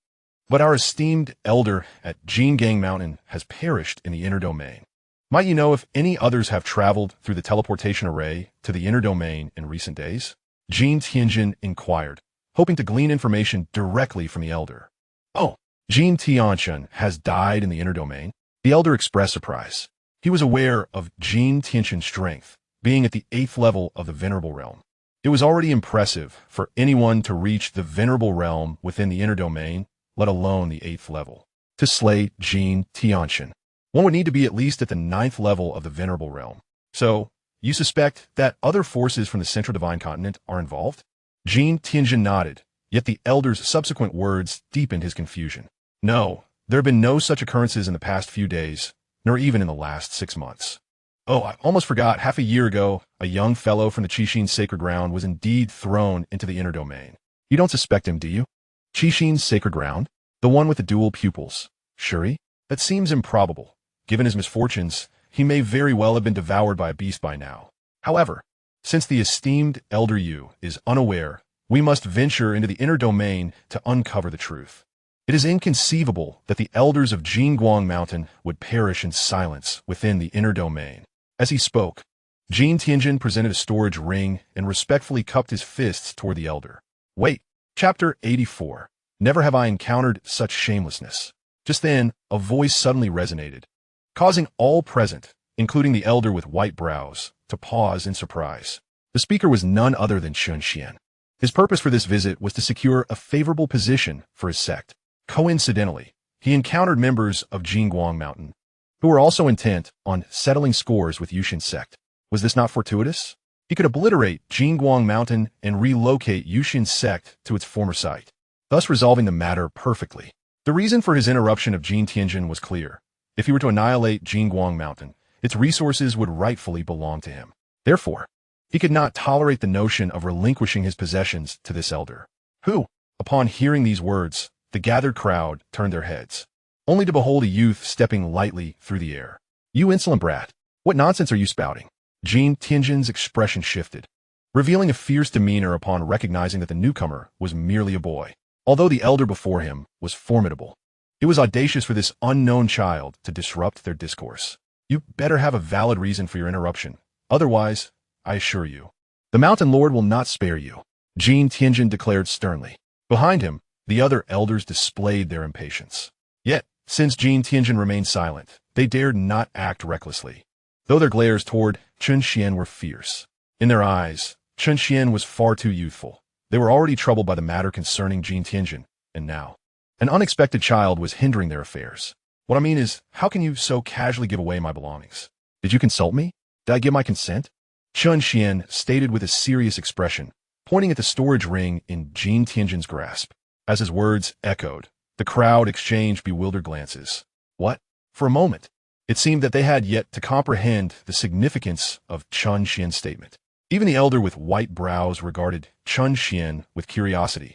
but our esteemed elder at Jin Gang Mountain has perished in the inner domain. Might you know if any others have traveled through the teleportation array to the inner domain in recent days? Jin Tianchen inquired, hoping to glean information directly from the elder. Oh, Jin Tianchen has died in the inner domain? The elder expressed surprise. He was aware of Jin Tianchen's strength, being at the 8th level of the Venerable Realm. It was already impressive for anyone to reach the Venerable Realm within the inner domain, let alone the 8th level. To slay Jin Tianchen, one would need to be at least at the 9th level of the Venerable Realm. So, you suspect that other forces from the Central Divine Continent are involved? Jin Tianchen nodded, yet the elder's subsequent words deepened his confusion. No, there have been no such occurrences in the past few days, nor even in the last 6 months. Oh, I almost forgot, half a year ago, a young fellow from the Yuxian Sacred Ground was indeed thrown into the inner domain. You don't suspect him, do you? Yuxian's Sacred Ground? The one with the dual pupils? Shuri? That seems improbable. Given his misfortunes, he may very well have been devoured by a beast by now. However, since the esteemed Elder Yu is unaware, we must venture into the inner domain to uncover the truth. It is inconceivable that the elders of Jingguang Mountain would perish in silence within the inner domain. As he spoke, Jin Tianchen presented a storage ring and respectfully cupped his fists toward the elder. Wait, Chapter 84. Never have I encountered such shamelessness. Just then, a voice suddenly resonated, causing all present, including the elder with white brows, to pause in surprise. The speaker was none other than Chen Xuan. His purpose for this visit was to secure a favorable position for his sect. Coincidentally, he encountered members of Jingguang Mountain, who were also intent on settling scores with Yuxian Sect. Was this not fortuitous? He could obliterate Jingguang Mountain and relocate Yuxian Sect to its former site, thus resolving the matter perfectly. The reason for his interruption of Jin Tianchen was clear. If he were to annihilate Jingguang Mountain, its resources would rightfully belong to him. Therefore, he could not tolerate the notion of relinquishing his possessions to this elder, who, upon hearing these words, the gathered crowd turned their heads, only to behold a youth stepping lightly through the air. You insolent brat, what nonsense are you spouting? Jin Tianchen's expression shifted, revealing a fierce demeanor upon recognizing that the newcomer was merely a boy. Although the elder before him was formidable, it was audacious for this unknown child to disrupt their discourse. You better have a valid reason for your interruption. Otherwise, I assure you, the Mountain Lord will not spare you, Jin Tianchen declared sternly. Behind him, the other elders displayed their impatience. Yet, since Jin Tianchen remained silent, they dared not act recklessly, though their glares toward Chen Xuan were fierce. In their eyes, Chen Xuan was far too youthful. They were already troubled by the matter concerning Jin Tianchen, and now, An unexpected child was hindering their affairs. What I mean is, how can you so casually give away my belongings? Did you consult me? Did I give my consent? Chen Xuan stated with a serious expression, pointing at the storage ring in Jin Tianjin's grasp. As his words echoed, the crowd exchanged bewildered glances. What? For a moment, it seemed that they had yet to comprehend the significance of Chen Xuan's statement. Even the elder with white brows regarded Chen Xuan with curiosity,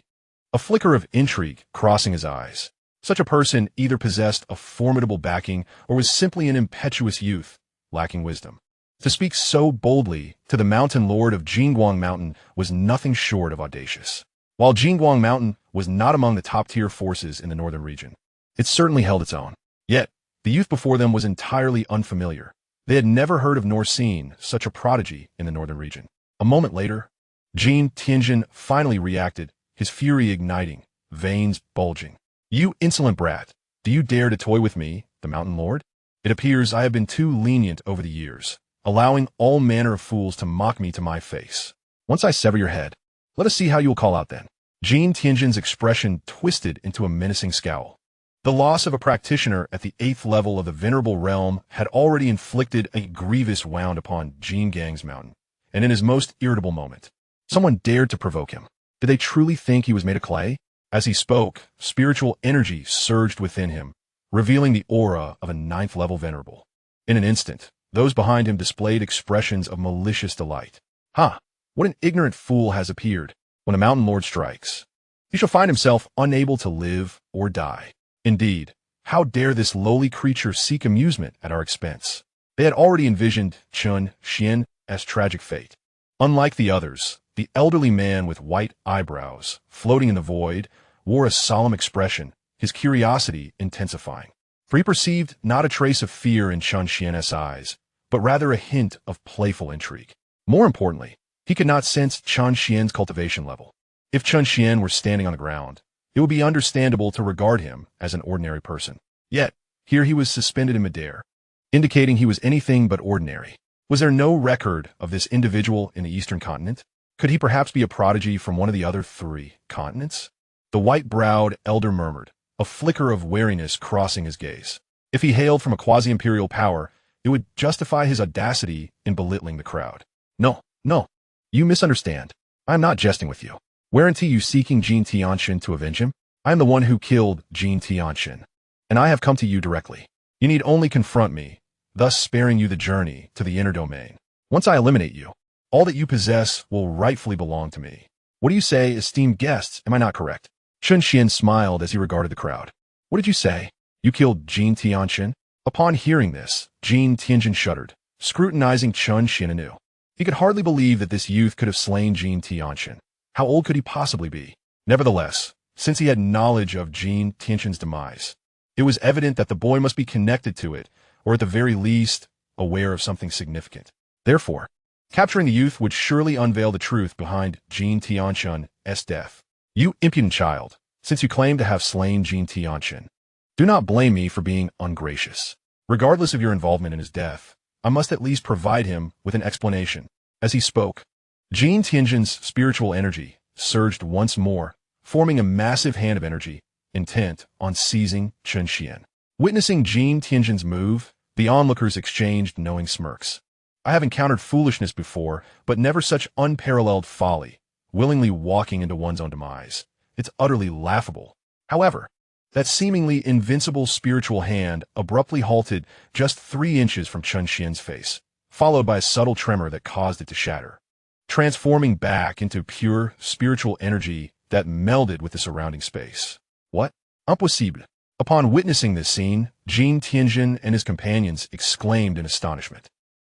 a flicker of intrigue crossing his eyes. Such a person either possessed a formidable backing or was simply an impetuous youth, lacking wisdom. To speak so boldly to the mountain lord of Jingguang Mountain was nothing short of audacious. While Jingguang Mountain was not among the top-tier forces in the northern region, it certainly held its own. Yet, the youth before them was entirely unfamiliar. They had never heard of nor seen such a prodigy in the northern region. A moment later, Jin Tianjin finally reacted, his fury igniting, veins bulging. You insolent brat, do you dare to toy with me, the mountain lord? It appears I have been too lenient over the years, allowing all manner of fools to mock me to my face. Once I sever your head, let us see how you will call out then. Jin Tianjin's expression twisted into a menacing scowl. The loss of a practitioner at the 8th level of the Venerable Realm had already inflicted a grievous wound upon Jin Gang's mountain, and in his most irritable moment, someone dared to provoke him. Did they truly think he was made of clay? As he spoke, spiritual energy surged within him, revealing the aura of a 9th level venerable. In an instant, those behind him displayed expressions of malicious delight. Ha! What an ignorant fool has appeared. When a mountain lord strikes, he shall find himself unable to live or die. Indeed, how dare this lowly creature seek amusement at our expense? They had already envisioned Chen Xuan's tragic fate. Unlike the others, the elderly man with white eyebrows, floating in the void, wore a solemn expression, his curiosity intensifying. For he perceived not a trace of fear in Chen Xuan's eyes, but rather a hint of playful intrigue. More importantly, he could not sense Chen Xuan's cultivation level. If Chen Xuan were standing on the ground, it would be understandable to regard him as an ordinary person. Yet, here he was suspended in midair, indicating he was anything but ordinary. Was there no record of this individual in the eastern continent? Could he perhaps be a prodigy from one of the other 3 continents? The white-browed elder murmured, a flicker of wariness crossing his gaze. If he hailed from a quasi-imperial power, it would justify his audacity in belittling the crowd. No. You misunderstand. I am not jesting with you. Whereunto you seeking Jin Tianjin to avenge him? I am the one who killed Jin Tianjin, and I have come to you directly. You need only confront me, thus sparing you the journey to the inner domain. Once I eliminate you, all that you possess will rightfully belong to me. What do you say, esteemed guests? Am I not correct? Chen Xuan smiled as he regarded the crowd. What did you say? You killed Jin Tianjin? Upon hearing this, Jin Tianjin shuddered, scrutinizing Chen Xuan anew. He could hardly believe that this youth could have slain Jin Tianjin. How old could he possibly be? Nevertheless, since he had knowledge of Jin Tianjin's demise, it was evident that the boy must be connected to it, or at the very least, aware of something significant. Therefore, capturing the youth would surely unveil the truth behind Jin Tianjin's death. You impudent child, since you claim to have slain Jin Tianjin, do not blame me for being ungracious. Regardless of your involvement in his death, I must at least provide him with an explanation. As he spoke, Jin Tianjin's spiritual energy surged once more, forming a massive hand of energy, intent on seizing Chen Xuan. Witnessing Jin Tianjin's move, the onlookers exchanged knowing smirks. I have encountered foolishness before, but never such unparalleled folly, willingly walking into one's own demise. It's utterly laughable. However, that seemingly invincible spiritual hand abruptly halted just 3 inches from Chen Xuan's face, followed by a subtle tremor that caused it to shatter, transforming back into pure spiritual energy that melded with the surrounding space. What? Impossible. Upon witnessing this scene, Jin Tianjin and his companions exclaimed in astonishment.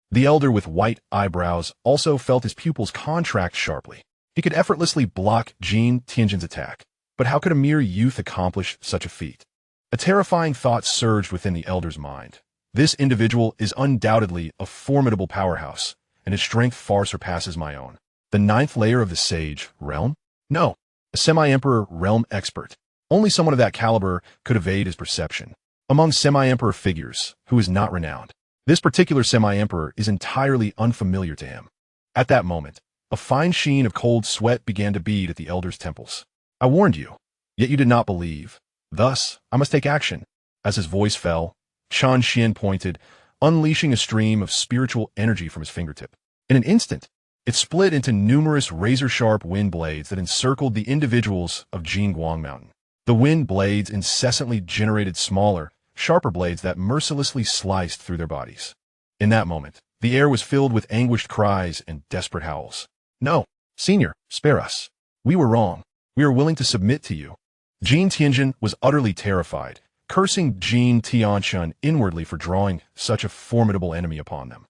The elder with white eyebrows also felt his pupils contract sharply. He could effortlessly block Jin Tianjin's attack, but how could a mere youth accomplish such a feat? A terrifying thought surged within the elder's mind. This individual is undoubtedly a formidable powerhouse, and his strength far surpasses my own. The 9th layer of the Sage realm? No, a semi-emperor realm expert. Only someone of that caliber could evade his perception. Among semi-emperor figures, who is not renowned, this particular semi-emperor is entirely unfamiliar to him. At that moment, a fine sheen of cold sweat began to bead at the elder's temples. I warned you, yet you did not believe. Thus, I must take action. As his voice fell, Chen Xuan pointed, unleashing a stream of spiritual energy from his fingertip. In an instant, it split into numerous razor-sharp wind blades that encircled the individuals of Jingguang Mountain. The wind blades incessantly generated smaller, sharper blades that mercilessly sliced through their bodies. In that moment, the air was filled with anguished cries and desperate howls. No, Senior, spare us. We were wrong. We are willing to submit to you. Jin Tianjin was utterly terrified, cursing Jin Tianxun inwardly for drawing such a formidable enemy upon them.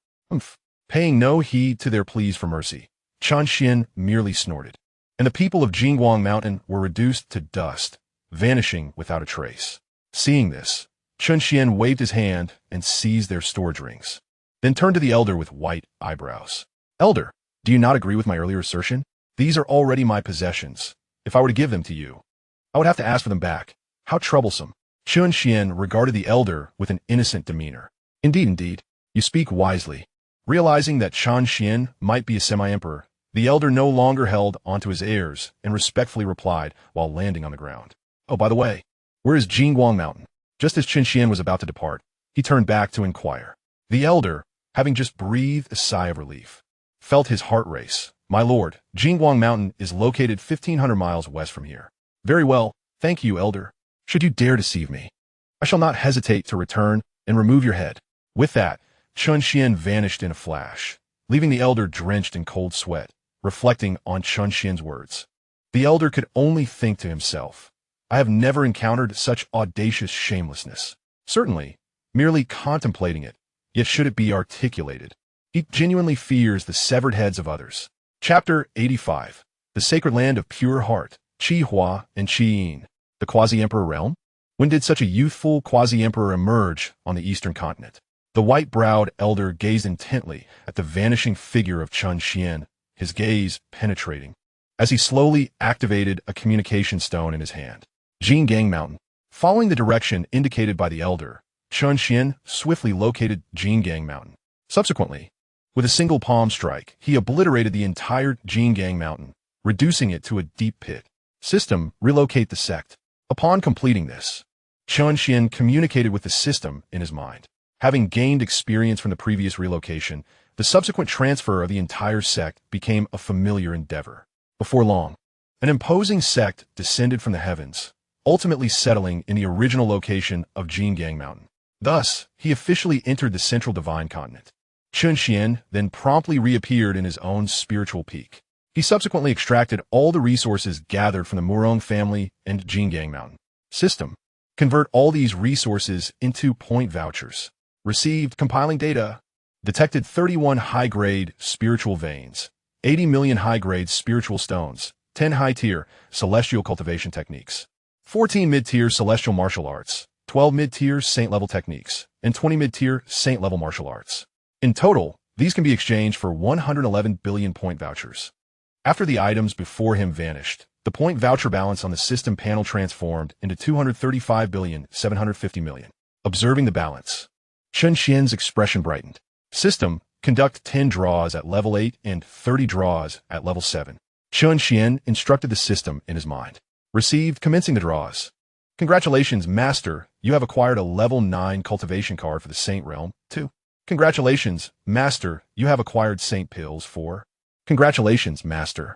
Paying no heed to their pleas for mercy, Chen Xuan merely snorted, and the people of Jingguang Mountain were reduced to dust, vanishing without a trace. Seeing this, Chen Xuan waved his hand and seized their storage rings, then turned to the elder with white eyebrows. Elder, do you not agree with my earlier assertion? These are already my possessions. If I were to give them to you, I would have to ask for them back. How troublesome. Chen Xuan regarded the elder with an innocent demeanor. Indeed, you speak wisely. Realizing that Chen Xuan might be a semi-emperor, the elder no longer held onto his heirs and respectfully replied while landing on the ground. Oh, by the way, where is Jingguang Mountain? Just as Chen Xuan was about to depart, he turned back to inquire. The elder, having just breathed a sigh of relief, felt his heart race. My lord, Jingguang Mountain is located 1,500 miles west from here. Very well, thank you, elder. Should you dare deceive me, I shall not hesitate to return and remove your head. With that, Chen Xuan vanished in a flash, leaving the elder drenched in cold sweat, reflecting on Chen Xuan's words. The elder could only think to himself, I have never encountered such audacious shamelessness. Certainly, merely contemplating it, yet should it be articulated. He genuinely fears the severed heads of others. Chapter 85. The Sacred Land of Pure Heart, Qi Hua and Qi Yin. The Quasi-Emperor Realm? When did such a youthful quasi-emperor emerge on the eastern continent? The white-browed elder gazed intently at the vanishing figure of Chen Xuan, his gaze penetrating, as he slowly activated a communication stone in his hand. Jinggang Mountain. Following the direction indicated by the elder, Chen Xuan swiftly located Jinggang Mountain. Subsequently, with a single palm strike, he obliterated the entire Jinggang Mountain, reducing it to a deep pit. System, relocate the sect. Upon completing this, Chen Xuan communicated with the system in his mind. Having gained experience from the previous relocation, the subsequent transfer of the entire sect became a familiar endeavor. Before long, an imposing sect descended from the heavens, ultimately settling in the original location of Jinggang Mountain. Thus, he officially entered the central divine continent. Chen Xuan then promptly reappeared in his own spiritual peak. He subsequently extracted all the resources gathered from the Murong family and Jinggang Mountain. System. Convert all these resources into point vouchers. Received compiling data. Detected 31 high-grade spiritual veins, 80 million high-grade spiritual stones, 10 high-tier celestial cultivation techniques, 14 mid-tier celestial martial arts, 12 mid-tier saint-level techniques, and 20 mid-tier saint-level martial arts. In total, these can be exchanged for 111 billion point vouchers. After the items before him vanished, the point voucher balance on the system panel transformed into 235,750 million. Observing the balance, Chen Xuan's expression brightened. System, conduct 10 draws at level 8 and 30 draws at level 7. Chen Xuan instructed the system in his mind. Received, commencing the draws. Congratulations, Master, you have acquired a level 9 cultivation card for the Saint Realm. 2. Congratulations, Master, you have acquired Saint Pills. 4. Congratulations, Master,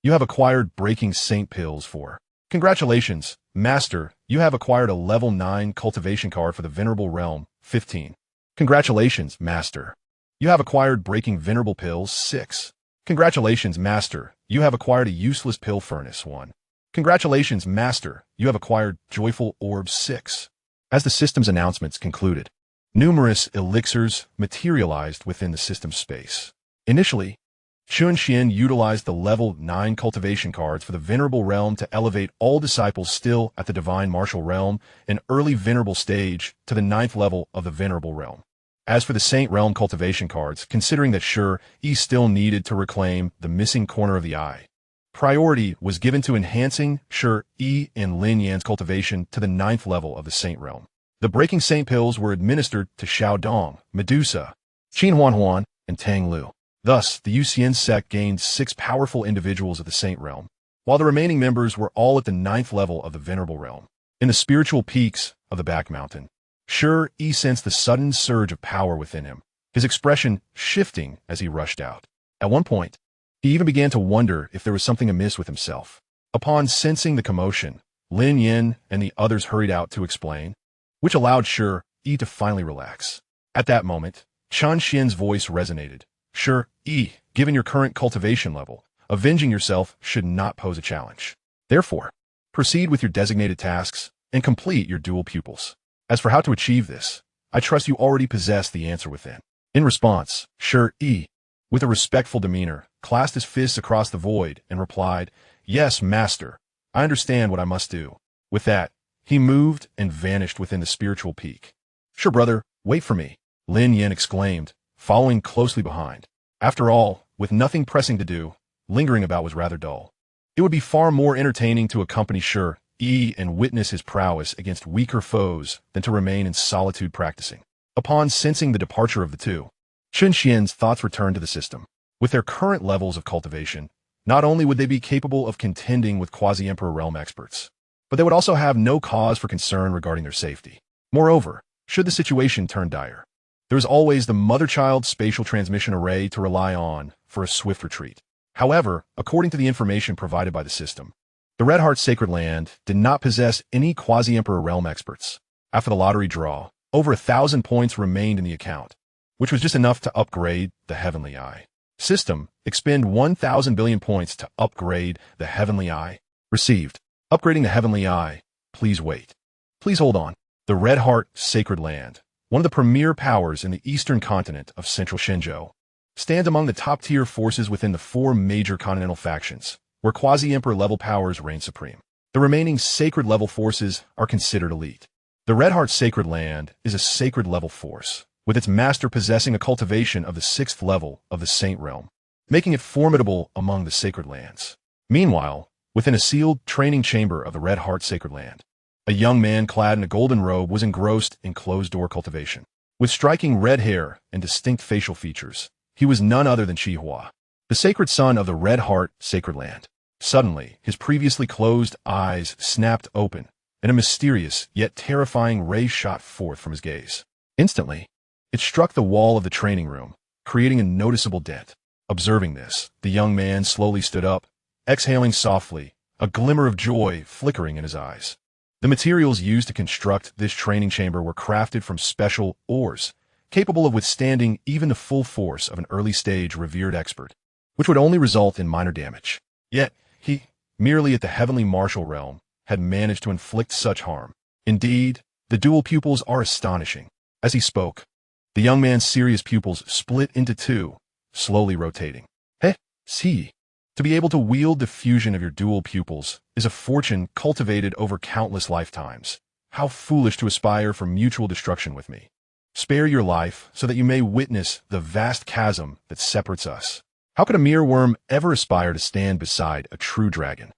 you have acquired Breaking Saint Pills. 4. Congratulations, Master, you have acquired a level 9 cultivation card for the Venerable Realm. 15. Congratulations, Master, you have acquired Breaking Venerable Pills. 6. Congratulations, Master, you have acquired a useless pill furnace. 1. Congratulations, Master, you have acquired Joyful Orbs. 6. As the system's announcements concluded, numerous elixirs materialized within the system's space. Initially, Chen Xuan utilized the level 9 cultivation cards for the Venerable Realm to elevate all disciples still at the Divine Martial Realm and early Venerable stage to the 9th level of the Venerable Realm. As for the Saint Realm cultivation cards, considering that He still needed to reclaim the missing corner of the eye, priority was given to enhancing Yi and Lin Yan's cultivation to the 9th level of the Saint Realm. The Breaking Saint Pills were administered to Xiao Dong, Medusa, Qin Huan, and Tang Lu. Thus, the Yuxian Sect gained 6 powerful individuals of the Saint Realm, while the remaining members were all at the 9th level of the Venerable Realm. In the spiritual peaks of the back mountain, Shi sensed the sudden surge of power within him, his expression shifting as he rushed out. At one point, he even began to wonder if there was something amiss with himself. Upon sensing the commotion, Lin Yin and the others hurried out to explain, which allowed Shi to finally relax. At that moment, Chen Xuan's voice resonated. Shi, given your current cultivation level, avenging yourself should not pose a challenge. Therefore, proceed with your designated tasks and complete your dual pupils. As for how to achieve this, I trust you already possess the answer within. In response, Shi, with a respectful demeanor, clasped his fists across the void and replied, "Yes, master. I understand what I must do." With that, he moved and vanished within the spiritual peak. "Sure, brother, wait for me," Lin Yin exclaimed, following closely behind. After all, with nothing pressing to do, lingering about was rather dull. It would be far more entertaining to accompany Shi and witness his prowess against weaker foes than to remain in solitude practicing. Upon sensing the departure of the two, Chen Xian's thoughts returned to the system. With their current levels of cultivation, not only would they be capable of contending with quasi-emperor realm experts, but they would also have no cause for concern regarding their safety. Moreover, should the situation turn dire, there is always the mother-child spatial transmission array to rely on for a swift retreat. However, according to the information provided by the system, the Red Heart Sacred Land did not possess any quasi-emperor realm experts. After the lottery draw, over 1,000 points remained in the account, which was just enough to upgrade the Heavenly Eye. System, expend 1,000 billion points to upgrade the Heavenly Eye. Received. Upgrading the Heavenly Eye. Please wait. Please hold on. The Red Heart Sacred Land, one of the premier powers in the eastern continent of central Shenzhou, stands among the top-tier forces within the 4 major continental factions, where quasi-emperor level powers reign supreme. The remaining sacred level forces are considered elite. The Red Heart Sacred Land is a sacred level force, with its master possessing a cultivation of the 6th level of the Saint Realm, making it formidable among the sacred lands. Meanwhile, within a sealed training chamber of the Red Heart Sacred Land, a young man clad in a golden robe was engrossed in closed-door cultivation. With striking red hair and distinct facial features, he was none other than Qihua, the sacred son of the Red Heart Sacred Land. Suddenly, his previously closed eyes snapped open, and a mysterious yet terrifying ray shot forth from his gaze. Instantly, it struck the wall of the training room, creating a noticeable dent. Observing this, the young man slowly stood up, exhaling softly, a glimmer of joy flickering in his eyes. The materials used to construct this training chamber were crafted from special ores, capable of withstanding even the full force of an early-stage revered expert, which would only result in minor damage. Yet, he, merely at the heavenly martial realm, had managed to inflict such harm. Indeed, the dual pupils are astonishing. As he spoke, the young man's serious pupils split into 2, slowly rotating. See, to be able to wield the fusion of your dual pupils is a fortune cultivated over countless lifetimes. How foolish to aspire for mutual destruction with me. Spare your life so that you may witness the vast chasm that separates us. How could a mere worm ever aspire to stand beside a true dragon?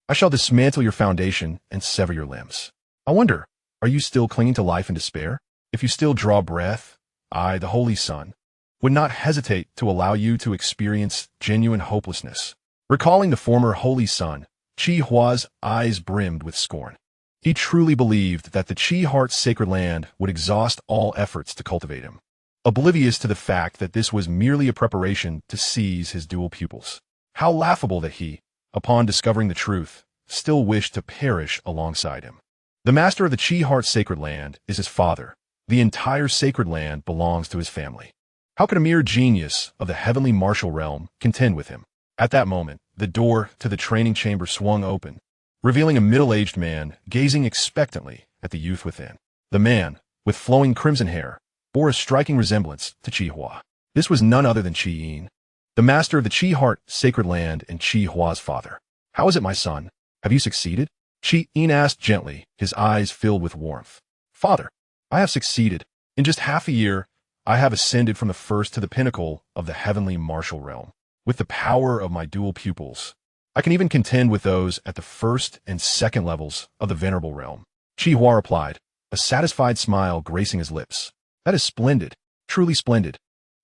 I shall dismantle your foundation and sever your limbs. I wonder, are you still clinging to life in despair? If you still draw breath, I, the Holy Sun, would not hesitate to allow you to experience genuine hopelessness. Recalling the former Holy Sun, Qihua's eyes brimmed with scorn. He truly believed that the Qi Heart Sacred Land would exhaust all efforts to cultivate him, oblivious to the fact that this was merely a preparation to seize his dual pupils. How laughable that he, upon discovering the truth, still wished to perish alongside him. The master of the Qi Heart Sacred Land is his father. The entire sacred land belongs to his family. How could a mere genius of the heavenly martial realm contend with him? At that moment, the door to the training chamber swung open, revealing a middle-aged man gazing expectantly at the youth within. The man, with flowing crimson hair, bore a striking resemblance to Qihua. This was none other than Qi Yin, the master of the Qi Heart Sacred Land and Qihua's father. "How is it, my son? Have you succeeded?" Qi Yin asked gently, his eyes filled with warmth. "Father, I have succeeded. In just half a year, I have ascended from the first to the pinnacle of the heavenly martial realm. With the power of my dual pupils, I can even contend with those at the 1st and 2nd levels of the venerable realm." Qihua replied, a satisfied smile gracing his lips. "That is splendid, truly splendid.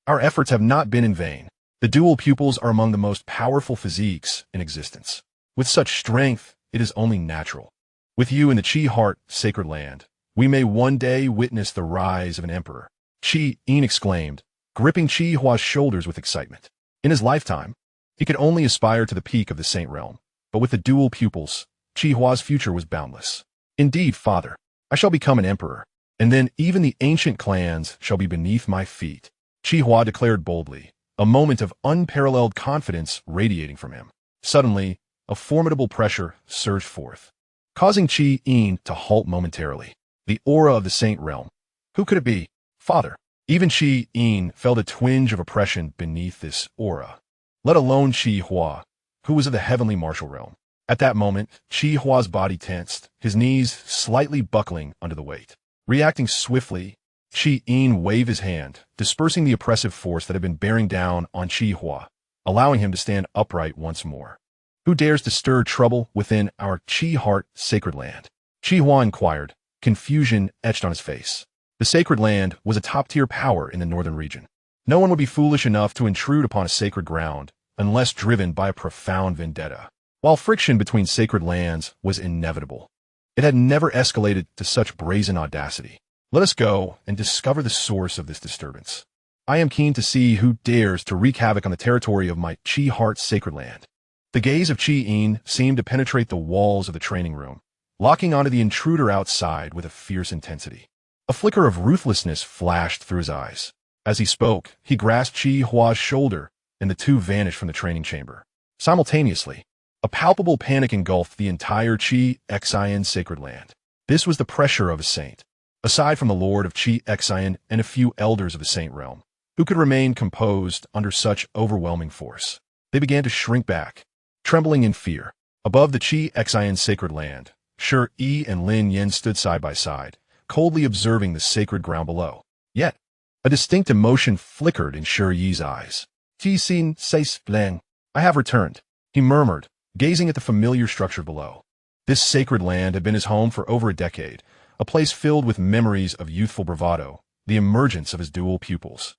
Our efforts have not been in vain. The dual pupils are among the most powerful physiques in existence. With such strength, it is only natural. With you in the Qi heart sacred land, we may one day witness the rise of an emperor. Qi Yin exclaimed, gripping Qi Hua's shoulders with excitement. In his lifetime, he could only aspire to the peak of the Saint Realm, but with the dual pupils, Qi Hua's future was boundless. Indeed, father, I shall become an emperor, and then even the ancient clans shall be beneath my feet. Qi Hua declared boldly, a moment of unparalleled confidence radiating from him. Suddenly, a formidable pressure surged forth, causing Qi Yin to halt momentarily. The aura of the Saint Realm. Who could it be? Father. Even Qi Yin felt a twinge of oppression beneath this aura, let alone Qi Hua, who was of the heavenly martial realm. At that moment, Qi Hua's body tensed, his knees slightly buckling under the weight. Reacting swiftly, Qi Yin waved his hand, dispersing the oppressive force that had been bearing down on Qi Hua, allowing him to stand upright once more. Who dares to stir trouble within our Qi heart sacred land? Qi Hua inquired, confusion etched on his face. The sacred land was a top-tier power in the northern region. No one would be foolish enough to intrude upon a sacred ground unless driven by a profound vendetta. While friction between sacred lands was inevitable, it had never escalated to such brazen audacity. Let us go and discover the source of this disturbance. I am keen to see who dares to wreak havoc on the territory of my Qi heart sacred land. The gaze of Qi Yin seemed to penetrate the walls of the training room, locking onto the intruder outside with a fierce intensity. A flicker of ruthlessness flashed through his eyes. As he spoke, he grasped Qi Hua's shoulder, and the two vanished from the training chamber. Simultaneously, a palpable panic engulfed the entire Xianxia sacred land. This was the pressure of a saint. Aside from the Lord of Xianxia and a few elders of the Saint Realm, who could remain composed under such overwhelming force, they began to shrink back, trembling in fear. Above the Xianxia sacred land, Shi Yi and Lin Yin stood side by side, coldly observing the sacred ground below. Yet, a distinct emotion flickered in Shi Yi's eyes. Xin sais blang. I have returned, he murmured, gazing at the familiar structure below. This sacred land had been his home for over a decade, a place filled with memories of youthful bravado, the emergence of his dual pupils.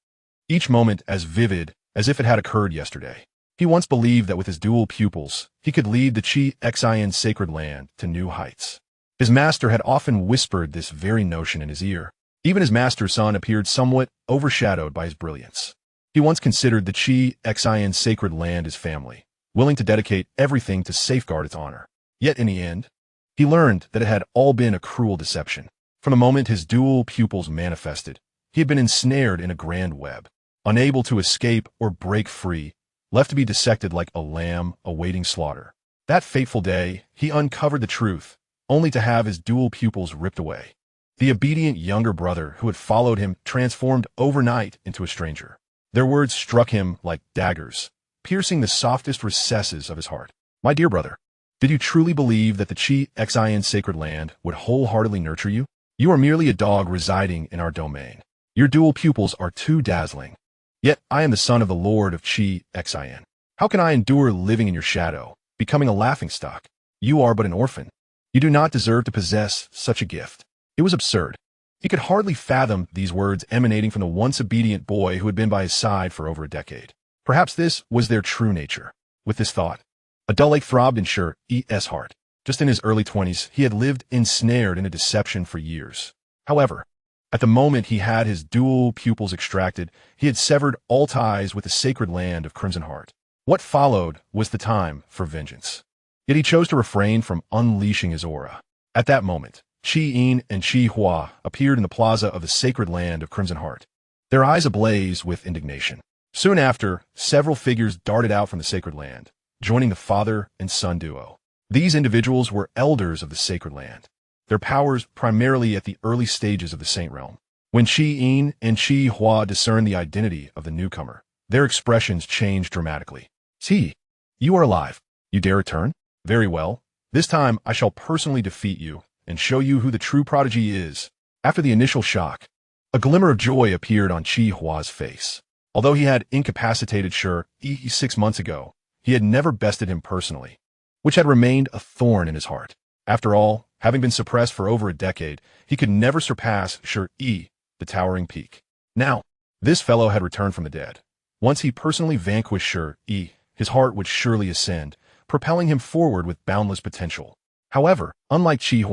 Each moment as vivid as if it had occurred yesterday. He once believed that with his dual pupils, he could lead the Xianxia sacred land to new heights. His master had often whispered this very notion in his ear. Even his master's son appeared somewhat overshadowed by his brilliance. He once considered the Xianxia sacred land his family, willing to dedicate everything to safeguard its honor. Yet in the end, he learned that it had all been a cruel deception. From the moment his dual pupils manifested, he had been ensnared in a grand web, unable to escape or break free, left to be dissected like a lamb awaiting slaughter. That fateful day, he uncovered the truth, only to have his dual pupils ripped away. The obedient younger brother who had followed him transformed overnight into a stranger. Their words struck him like daggers, piercing the softest recesses of his heart. My dear brother, did you truly believe that the Xianxia sacred land would wholeheartedly nurture you? You are merely a dog residing in our domain. Your dual pupils are too dazzling. Yet I am the son of the Lord of Xianxia. How can I endure living in your shadow, becoming a laughingstock? You are but an orphan. You do not deserve to possess such a gift. It was absurd. He could hardly fathom these words emanating from the once obedient boy who had been by his side for over a decade. Perhaps this was their true nature. With this thought, a dull ache throbbed in Shi Yi's heart. Just in his early 20s, he had lived ensnared in a deception for years. However, at the moment he had his dual pupils extracted, he had severed all ties with the sacred land of Crimson Heart. What followed was the time for vengeance. Yet he chose to refrain from unleashing his aura. At that moment, Qi Yin and Qi Hua appeared in the plaza of the sacred land of Crimson Heart, their eyes ablaze with indignation. Soon after, several figures darted out from the sacred land, joining the father and son duo. These individuals were elders of the sacred land, their powers primarily at the early stages of the Saint Realm. When Qi Yin and Qi Hua discerned the identity of the newcomer, their expressions changed dramatically. "Ti, you are alive. You dare return? Very well. This time I shall personally defeat you and show you who the true prodigy is." After the initial shock, a glimmer of joy appeared on Qi Hua's face. Although he had incapacitated Shi Yi 6 months ago, he had never bested him personally, which had remained a thorn in his heart. After all, having been suppressed for over a decade, he could never surpass Shi Yi, the towering peak. Now, this fellow had returned from the dead. Once he personally vanquished Shi Yi, his heart would surely ascend, propelling him forward with boundless potential. However, unlike Chen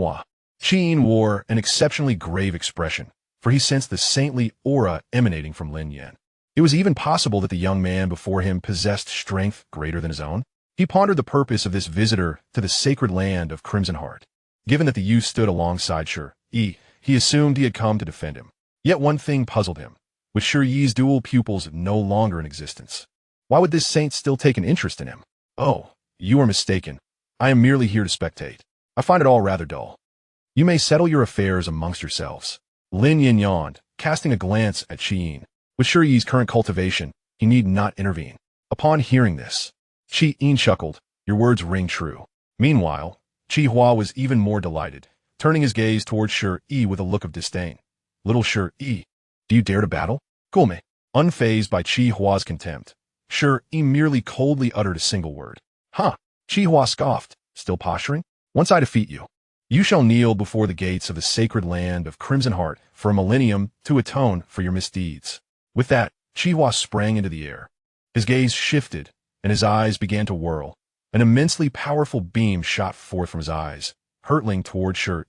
Xuan wore an exceptionally grave expression, for he sensed the saintly aura emanating from Lin Yan. It was even possible that the young man before him possessed strength greater than his own. He pondered the purpose of this visitor to the sacred land of Crimson Heart. Given that the youth stood alongside Shi, he assumed he had come to defend him. Yet one thing puzzled him. With Shi's dual pupils no longer in existence, why would this saint still take an interest in him? Oh, you are mistaken. I am merely here to spectate. I find it all rather dull. You may settle your affairs amongst yourselves. Lin Yan yawned, casting a glance at Qiyin. With Shi's current cultivation, he need not intervene. Upon hearing this, Qiyin chuckled. Your words ring true. Meanwhile, Hua was even more delighted, turning his gaze towards Shi with a look of disdain. Little Shi, do you dare to battle? Gulme. Unfazed by Hua's contempt, Shi merely coldly uttered a single word. Huh. Hua scoffed, still posturing? Once I defeat you, you shall kneel before the gates of the sacred land of Crimson Heart for a millennium to atone for your misdeeds. With that, Hua sprang into the air. His gaze shifted, and his eyes began to whirl. An immensely powerful beam shot forth from his eyes, hurtling toward Shi.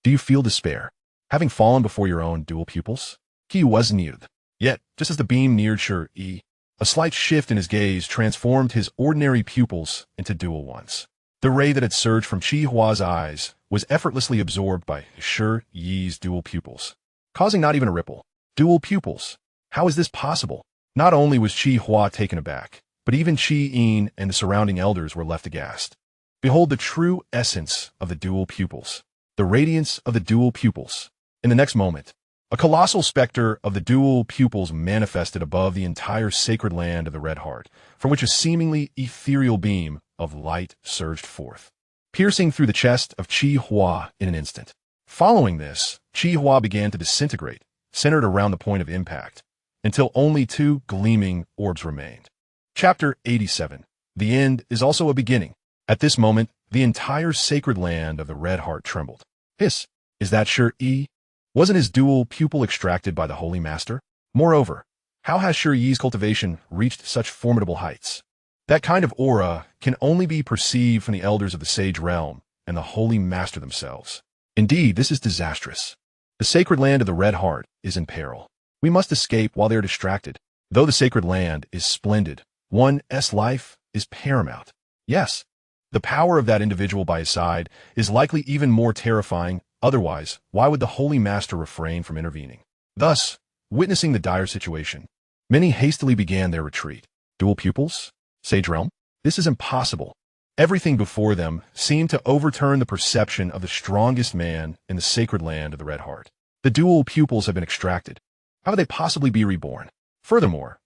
Do you feel despair, having fallen before your own dual pupils? He was neared. Yet, just as the beam neared Shi, a slight shift in his gaze transformed his ordinary pupils into dual ones. The ray that had surged from Hua's eyes was effortlessly absorbed by Shi's dual pupils, causing not even a ripple. Dual pupils? How is this possible? Not only was Hua taken aback, but even Qiyin and the surrounding elders were left aghast. Behold the true essence of the dual pupils, the radiance of the dual pupils. In the next moment, a colossal specter of the dual pupils manifested above the entire sacred land of the Red Heart, from which a seemingly ethereal beam of light surged forth, piercing through the chest of Hua in an instant. Following this, Hua began to disintegrate, centered around the point of impact, until only two gleaming orbs remained. Chapter 87. The end is also a beginning. At this moment, the entire sacred land of the Red Heart trembled. Hiss, is that Shi? Wasn't his dual pupil extracted by the Holy Master? Moreover, how has Shi's cultivation reached such formidable heights? That kind of aura can only be perceived from the elders of the Sage Realm and the Holy Master themselves. Indeed, this is disastrous. The sacred land of the Red Heart is in peril. We must escape while they are distracted. Though the sacred land is splendid, one's life is paramount. Yes, the power of that individual by his side is likely even more terrifying. Otherwise, why would the Holy Master refrain from intervening? Thus, witnessing the dire situation, many hastily began their retreat. Dual pupils? Sage Realm? This is impossible. Everything before them seemed to overturn the perception of the strongest man in the sacred land of the Red Heart. The dual pupils have been extracted. How could they possibly be reborn? Furthermore,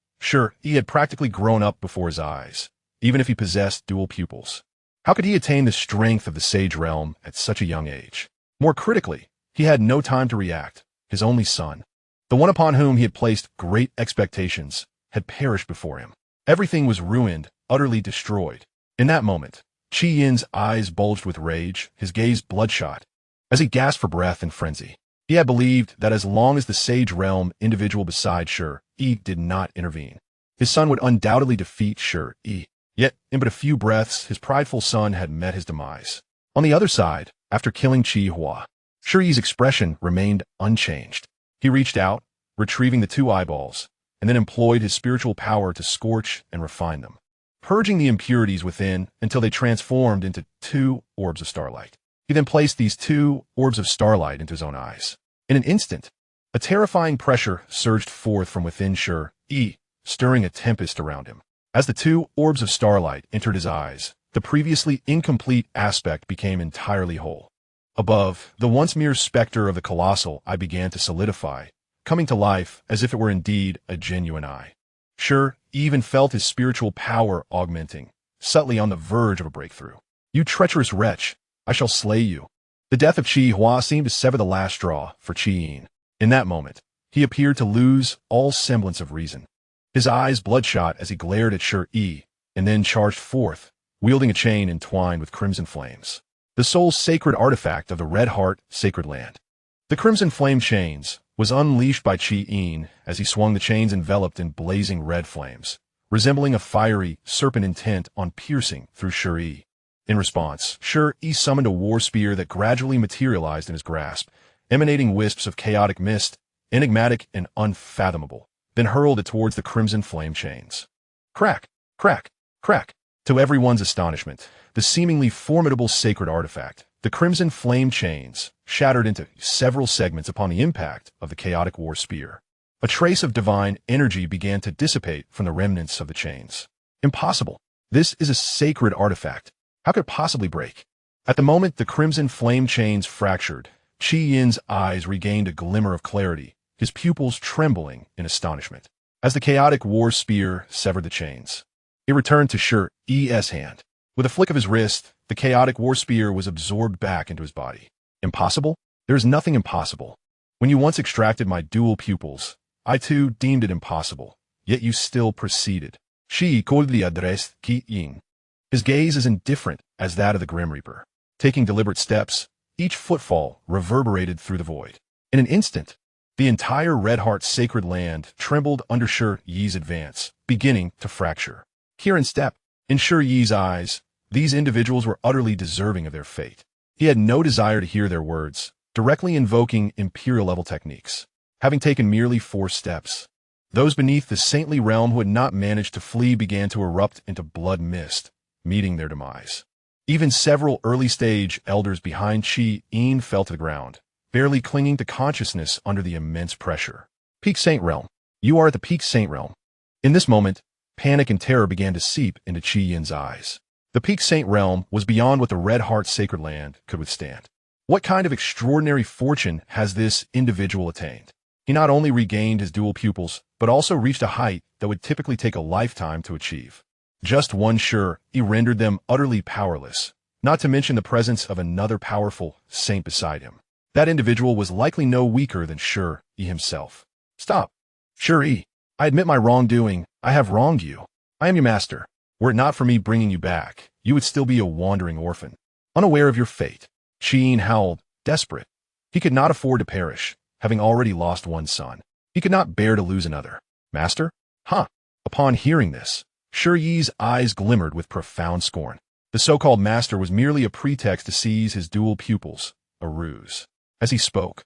he had practically grown up before his eyes, even if he possessed dual pupils. How could he attain the strength of the Sage Realm at such a young age? More critically, he had no time to react. His only son, the one upon whom he had placed great expectations, had perished before him. Everything was ruined, utterly destroyed. In that moment, Qiyin's eyes bulged with rage, his gaze bloodshot, as he gasped for breath in frenzy. He had believed that as long as the Sage Realm individual beside Shi did not intervene, his son would undoubtedly defeat Shi. Yet, in but a few breaths, his prideful son had met his demise. On the other side, after killing Hua, Shi's expression remained unchanged. He reached out, retrieving the two eyeballs, and then employed his spiritual power to scorch and refine them, purging the impurities within until they transformed into two orbs of starlight. He then placed these two orbs of starlight into his own eyes. In an instant, a terrifying pressure surged forth from within Shi, stirring a tempest around him. As the two orbs of starlight entered his eyes, the previously incomplete aspect became entirely whole. Above, the once mere specter of the colossal eye began to solidify, coming to life as if it were indeed a genuine eye. Shi even felt his spiritual power augmenting, subtly on the verge of a breakthrough. You treacherous wretch, I shall slay you. The death of Hua seemed to sever the last straw for Qiyin. In that moment, he appeared to lose all semblance of reason. His eyes bloodshot as he glared at Shi, and then charged forth, wielding a chain entwined with crimson flames, the sole sacred artifact of the Red Heart sacred land. The crimson flame chains was unleashed by Qiyin as he swung the chains enveloped in blazing red flames, resembling a fiery serpent intent on piercing through Shi. In response, Shi summoned a war spear that gradually materialized in his grasp, emanating wisps of chaotic mist, enigmatic and unfathomable, then hurled it towards the crimson flame chains. Crack, crack, crack. To everyone's astonishment, the seemingly formidable sacred artifact, the crimson flame chains, shattered into several segments upon the impact of the chaotic war spear. A trace of divine energy began to dissipate from the remnants of the chains. Impossible. This is a sacred artifact. How could it possibly break? At the moment the crimson flame chains fractured, Qi Yin's eyes regained a glimmer of clarity, his pupils trembling in astonishment. As the chaotic war spear severed the chains, it returned to Shi's hand. With a flick of his wrist, the chaotic war spear was absorbed back into his body. Impossible? There is nothing impossible. When you once extracted my dual pupils, I too deemed it impossible, yet you still proceeded. Shi coldly addressed Qi Yin. His gaze as indifferent as that of the Grim Reaper. Taking deliberate steps, each footfall reverberated through the void. In an instant, the entire Red Heart sacred land trembled under Shi's advance, beginning to fracture. Here in step, in Shi's eyes, these individuals were utterly deserving of their fate. He had no desire to hear their words, directly invoking imperial-level techniques. Having taken merely 4 steps, those beneath the saintly realm who had not managed to flee began to erupt into blood mist, meeting their demise. Even several early-stage elders behind Qi Yin fell to the ground, barely clinging to consciousness under the immense pressure. Peak Saint Realm. You are at the Peak Saint Realm. In this moment, panic and terror began to seep into Qi Yin's eyes. The Peak Saint Realm was beyond what the Red Heart Sacred Land could withstand. What kind of extraordinary fortune has this individual attained? He not only regained his dual pupils, but also reached a height that would typically take a lifetime to achieve. Just one he rendered them utterly powerless, not to mention the presence of another powerful saint beside him. That individual was likely no weaker than Shi himself. Stop. Shi, I admit my wrongdoing. I have wronged you. I am your master. Were it not for me bringing you back, you would still be a wandering orphan, unaware of your fate. Qi Yin howled, desperate. He could not afford to perish, having already lost one son. He could not bear to lose another. Master? Huh. Upon hearing this, Shi's eyes glimmered with profound scorn. The so-called master was merely a pretext to seize his dual pupils, a ruse. As he spoke,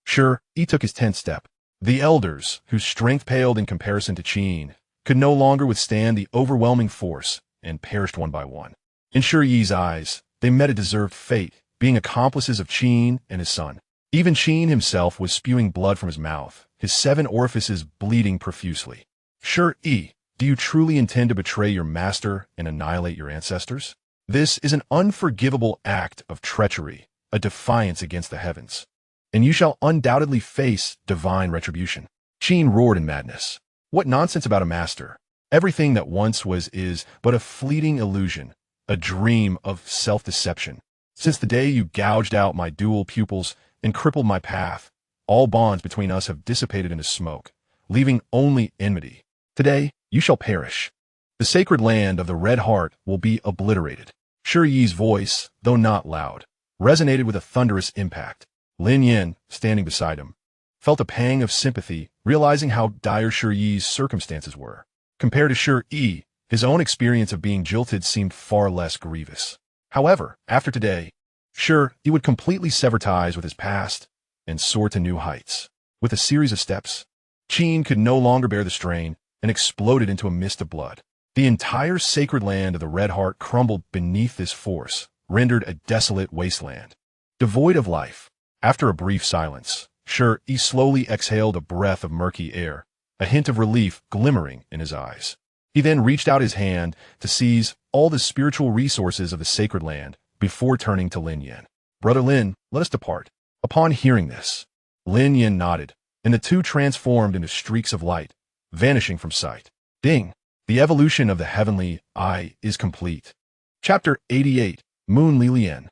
Shi took his 10th step. The elders, whose strength paled in comparison to Qi Yin, could no longer withstand the overwhelming force and perished one by one. In Shi's eyes, they met a deserved fate, being accomplices of Qi Yin and his son. Even Qi Yin himself was spewing blood from his mouth, his 7 orifices bleeding profusely. Shi, do you truly intend to betray your master and annihilate your ancestors? This is an unforgivable act of treachery, a defiance against the heavens. And you shall undoubtedly face divine retribution. Qi Yin roared in madness. What nonsense about a master? Everything that once was is but a fleeting illusion, a dream of self-deception. Since the day you gouged out my dual pupils and crippled my path, all bonds between us have dissipated into smoke, leaving only enmity. Today, you shall perish. The sacred land of the Red Heart will be obliterated. Shi's voice, though not loud, resonated with a thunderous impact. Lin Yin, standing beside him, felt a pang of sympathy, realizing how dire Shi's circumstances were. Compared to Shi, his own experience of being jilted seemed far less grievous. However, after today, Shi would completely sever ties with his past and soar to new heights. With a series of steps, Qi Yin could no longer bear the strain and exploded into a mist of blood. The entire sacred land of the Red Heart crumbled beneath this force, rendered a desolate wasteland, devoid of life. After a brief silence, Shi slowly exhaled a breath of murky air, a hint of relief glimmering in his eyes. He then reached out his hand to seize all the spiritual resources of the sacred land before turning to Lin Yin. Brother Lin, let us depart. Upon hearing this, Lin Yin nodded, and the two transformed into streaks of light, vanishing from sight. Ding! The evolution of the heavenly eye is complete. Chapter 88, Moon Lilian.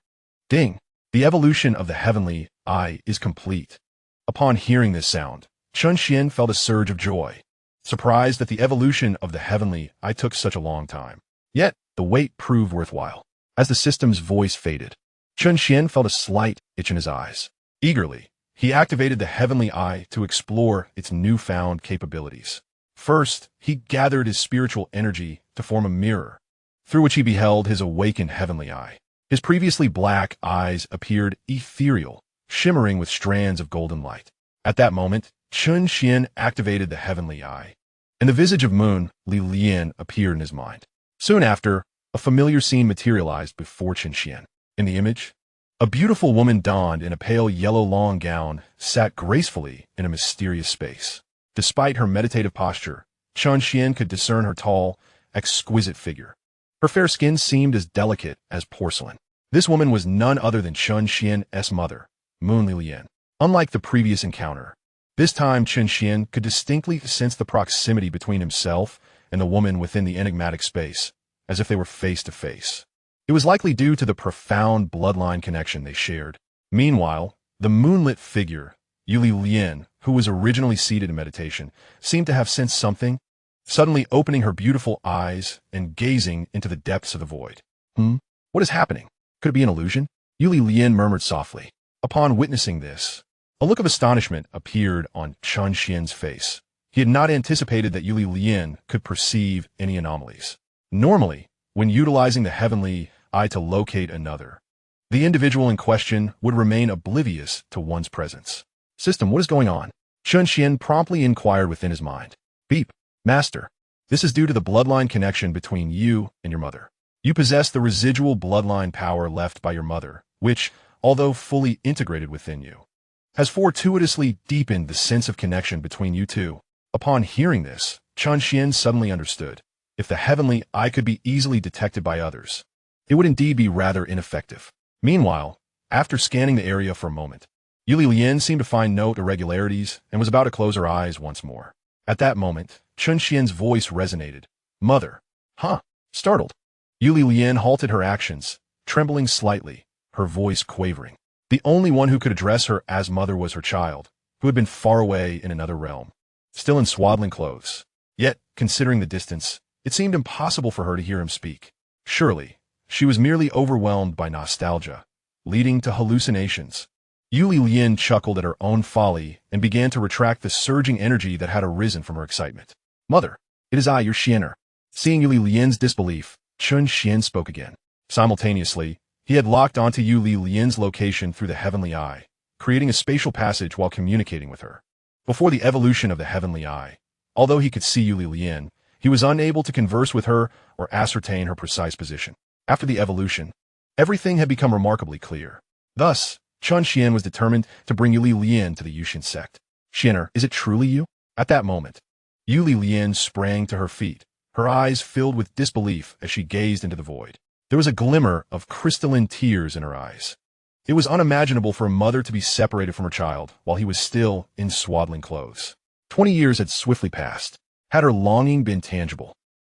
Ding! The evolution of the heavenly eye is complete. Upon hearing this sound, Chen Xuan felt a surge of joy, surprised that the evolution of the heavenly eye took such a long time. Yet, the wait proved worthwhile. As the system's voice faded, Chen Xuan felt a slight itch in his eyes. Eagerly, he activated the heavenly eye to explore its newfound capabilities. First, he gathered his spiritual energy to form a mirror, through which he beheld his awakened heavenly eye. His previously black eyes appeared ethereal, shimmering with strands of golden light. At that moment, Chen Xuan activated the heavenly eye, and the visage of Moon Li Lian appeared in his mind. Soon after, a familiar scene materialized before Chen Xuan. In the image, a beautiful woman donned in a pale yellow long gown sat gracefully in a mysterious space. Despite her meditative posture, Chen Xuan could discern her tall, exquisite figure. Her fair skin seemed as delicate as porcelain. This woman was none other than Chen Xuan's mother, Moon Li Lian. Unlike the previous encounter, this time Chen Xuan could distinctly sense the proximity between himself and the woman within the enigmatic space, as if they were face to face. It was likely due to the profound bloodline connection they shared. Meanwhile, the moonlit figure, Li Lian, who was originally seated in meditation, seemed to have sensed something, suddenly opening her beautiful eyes and gazing into the depths of the void. What is happening? Could it be an illusion? Li Lian murmured softly. Upon witnessing this, a look of astonishment appeared on Chen Xuan's face. He had not anticipated that Li Lian could perceive any anomalies. Normally, when utilizing the heavenly eye to locate another, the individual in question would remain oblivious to one's presence. System, what is going on? Chen Xuan promptly inquired within his mind. Beep. Master, this is due to the bloodline connection between you and your mother. You possess the residual bloodline power left by your mother, which, although fully integrated within you, has fortuitously deepened the sense of connection between you two. Upon hearing this, Chen Xuan suddenly understood. If the heavenly eye could be easily detected by others, it would indeed be rather ineffective. Meanwhile, after scanning the area for a moment, Li Lian seemed to find no irregularities and was about to close her eyes once more. At that moment, Chen Xuan's voice resonated. Mother. Huh? Startled. Li Lian halted her actions, trembling slightly, her voice quavering. The only one who could address her as mother was her child, who had been far away in another realm, still in swaddling clothes. Yet, considering the distance, it seemed impossible for her to hear him speak. Surely, she was merely overwhelmed by nostalgia, leading to hallucinations. Li Lian chuckled at her own folly and began to retract the surging energy that had arisen from her excitement. Mother, it is I, your Xianer. Seeing Li Lian's disbelief, Chen Xuan spoke again. Simultaneously, he had locked onto Li Lian's location through the heavenly eye, creating a spatial passage while communicating with her. Before the evolution of the heavenly eye, although he could see Li Lian, he was unable to converse with her or ascertain her precise position. After the evolution, everything had become remarkably clear. Thus, Chen Xuan was determined to bring Li Lian to the Yuxian Sect. Xianer, is it truly you? At that moment, Li Lian sprang to her feet, her eyes filled with disbelief as she gazed into the void. There was a glimmer of crystalline tears in her eyes. It was unimaginable for a mother to be separated from her child while he was still in swaddling clothes. 20 years had swiftly passed. Had her longing been tangible,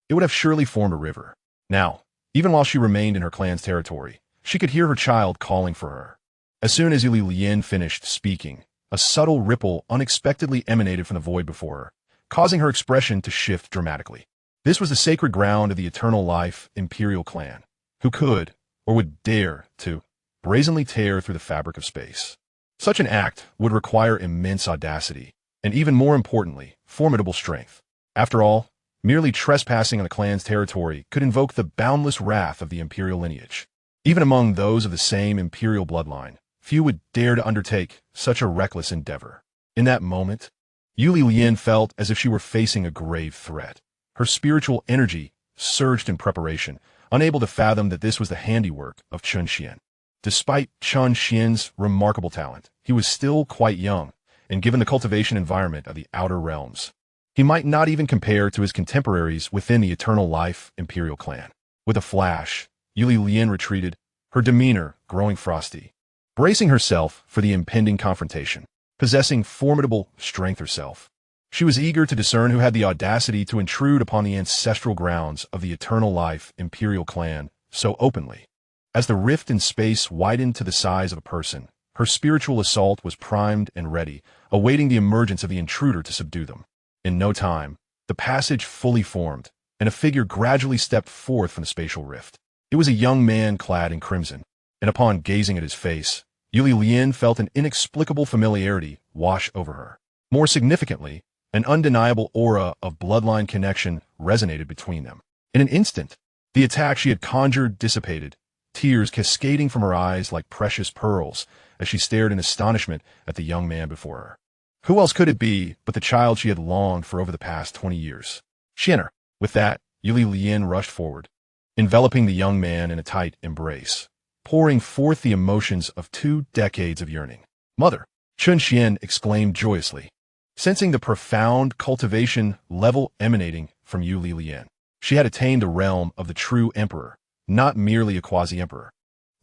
it would have surely formed a river. Now, even while she remained in her clan's territory, she could hear her child calling for her. As soon as Li Lian finished speaking, a subtle ripple unexpectedly emanated from the void before her, causing her expression to shift dramatically. This was the sacred ground of the Eternal Life Imperial clan, who could, or would dare to, brazenly tear through the fabric of space. Such an act would require immense audacity, and even more importantly, formidable strength. After all, merely trespassing on the clan's territory could invoke the boundless wrath of the imperial lineage. Even among those of the same imperial bloodline, few would dare to undertake such a reckless endeavor. In that moment, Li Lian felt as if she were facing a grave threat. Her spiritual energy surged in preparation, unable to fathom that this was the handiwork of Chen Xuan. Despite Chen Xuan's remarkable talent, he was still quite young, and given the cultivation environment of the Outer Realms, he might not even compare to his contemporaries within the Eternal Life Imperial clan. With a flash, Li Lian retreated, her demeanor growing frosty, bracing herself for the impending confrontation. Possessing formidable strength herself, she was eager to discern who had the audacity to intrude upon the ancestral grounds of the Eternal Life Imperial clan so openly. As the rift in space widened to the size of a person, her spiritual assault was primed and ready, awaiting the emergence of the intruder to subdue them. In no time, the passage fully formed, and a figure gradually stepped forth from the spatial rift. It was a young man clad in crimson, and upon gazing at his face, Li Lian felt an inexplicable familiarity wash over her. More significantly, an undeniable aura of bloodline connection resonated between them. In an instant, The attack she had conjured dissipated, tears cascading from her eyes like precious pearls as she stared in astonishment at the young man before her. Who else could it be but the child she had longed for over the past 20 years? Xianxia. With that, Yulian rushed forward, enveloping the young man in a tight embrace, pouring forth the emotions of 2 decades of yearning. Mother! Chen Xuan exclaimed joyously, sensing the profound cultivation level emanating from Yulian. She had attained the realm of the true emperor, not merely a quasi-emperor.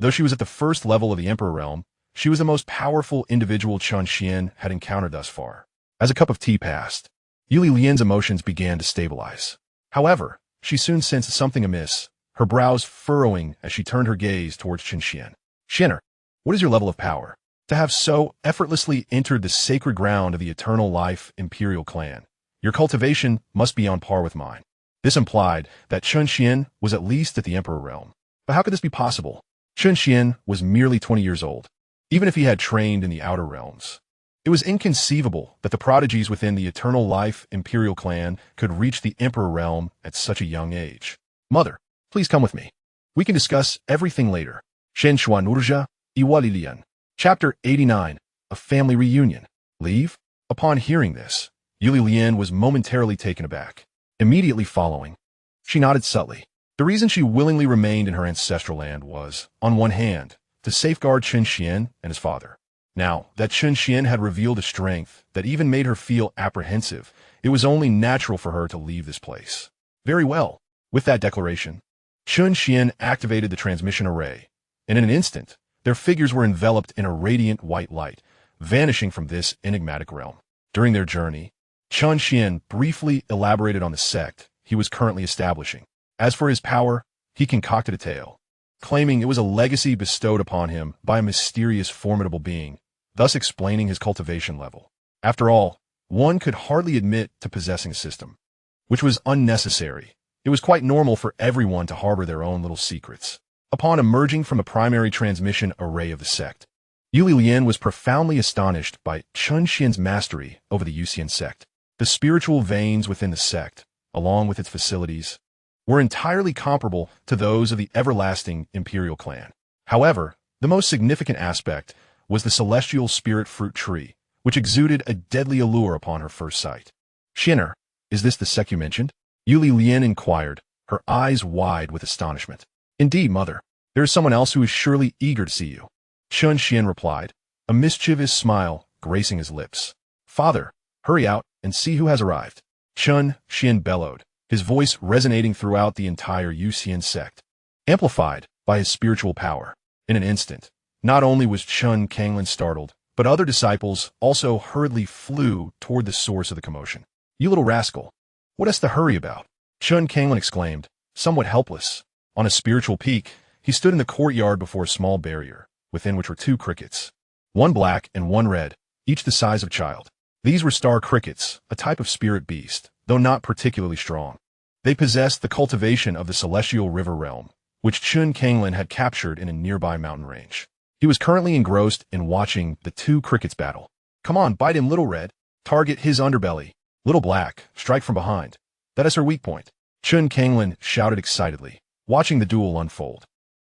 Though she was at the first level of the emperor realm, she was the most powerful individual Chen Xuan had encountered thus far. As a cup of tea passed, Yulian's emotions began to stabilize. However, she soon sensed something amiss, her brows furrowing as she turned her gaze towards Chen Xuan. Xianxia, what is your level of power? To have so effortlessly entered the sacred ground of the eternal life imperial clan, your cultivation must be on par with mine. This implied that Chen Xuan was at least at the emperor realm. But how could this be possible? Chen Xuan was merely 20 years old, even if he had trained in the outer realms. It was inconceivable that the prodigies within the eternal life imperial clan could reach the emperor realm at such a young age. Mother, please come with me. We can discuss everything later. Chen Xuan Urja, Iwalilian. Chapter 89, A Family Reunion. Leave? Upon hearing this, Yulian was momentarily taken aback. Immediately following, she nodded subtly. The reason she willingly remained in her ancestral land was, on one hand, to safeguard Chen Xuan and his father. Now that Chen Xuan had revealed a strength that even made her feel apprehensive, it was only natural for her to leave this place. Very well. With that declaration, Chen Xuan activated the transmission array, and in an instant, their figures were enveloped in a radiant white light, vanishing from this enigmatic realm. During their journey, Chen Xuan briefly elaborated on the sect he was currently establishing. As for his power, he concocted a tale, claiming it was a legacy bestowed upon him by a mysterious formidable being, thus explaining his cultivation level. After all, one could hardly admit to possessing a system, which was unnecessary. It was quite normal for everyone to harbor their own little secrets. Upon emerging from the primary transmission array of the sect, Yulian was profoundly astonished by Chen Xuan's mastery over the Yuxian Sect. The spiritual veins within the sect, along with its facilities, were entirely comparable to those of the everlasting imperial clan. However, the most significant aspect was the celestial spirit fruit tree, which exuded a deadly allure upon her first sight. Xianxia, is this the sect you mentioned? Yulian inquired, her eyes wide with astonishment. Indeed, mother. There is someone else who is surely eager to see you. Chen Xuan replied, a mischievous smile gracing his lips. Father, hurry out and see who has arrived. Chen Xuan bellowed, his voice resonating throughout the entire Yuxian Sect, amplified by his spiritual power. In an instant, not only was Chen Xuan startled, but other disciples also hurriedly flew toward the source of the commotion. You little rascal! What hast to hurry about? Chen Xuan exclaimed, somewhat helpless. On a spiritual peak, he stood in the courtyard before a small barrier, within which were 2 crickets, one black and one red, each the size of a child. These were star crickets, a type of spirit beast, though not particularly strong. They possessed the cultivation of the celestial river realm, which Chen Xuan had captured in a nearby mountain range. He was currently engrossed in watching the 2 crickets battle. Come on, bite him, little red. Target his underbelly. Little black, strike from behind. That is her weak point. Chen Xuan shouted excitedly, watching the duel unfold.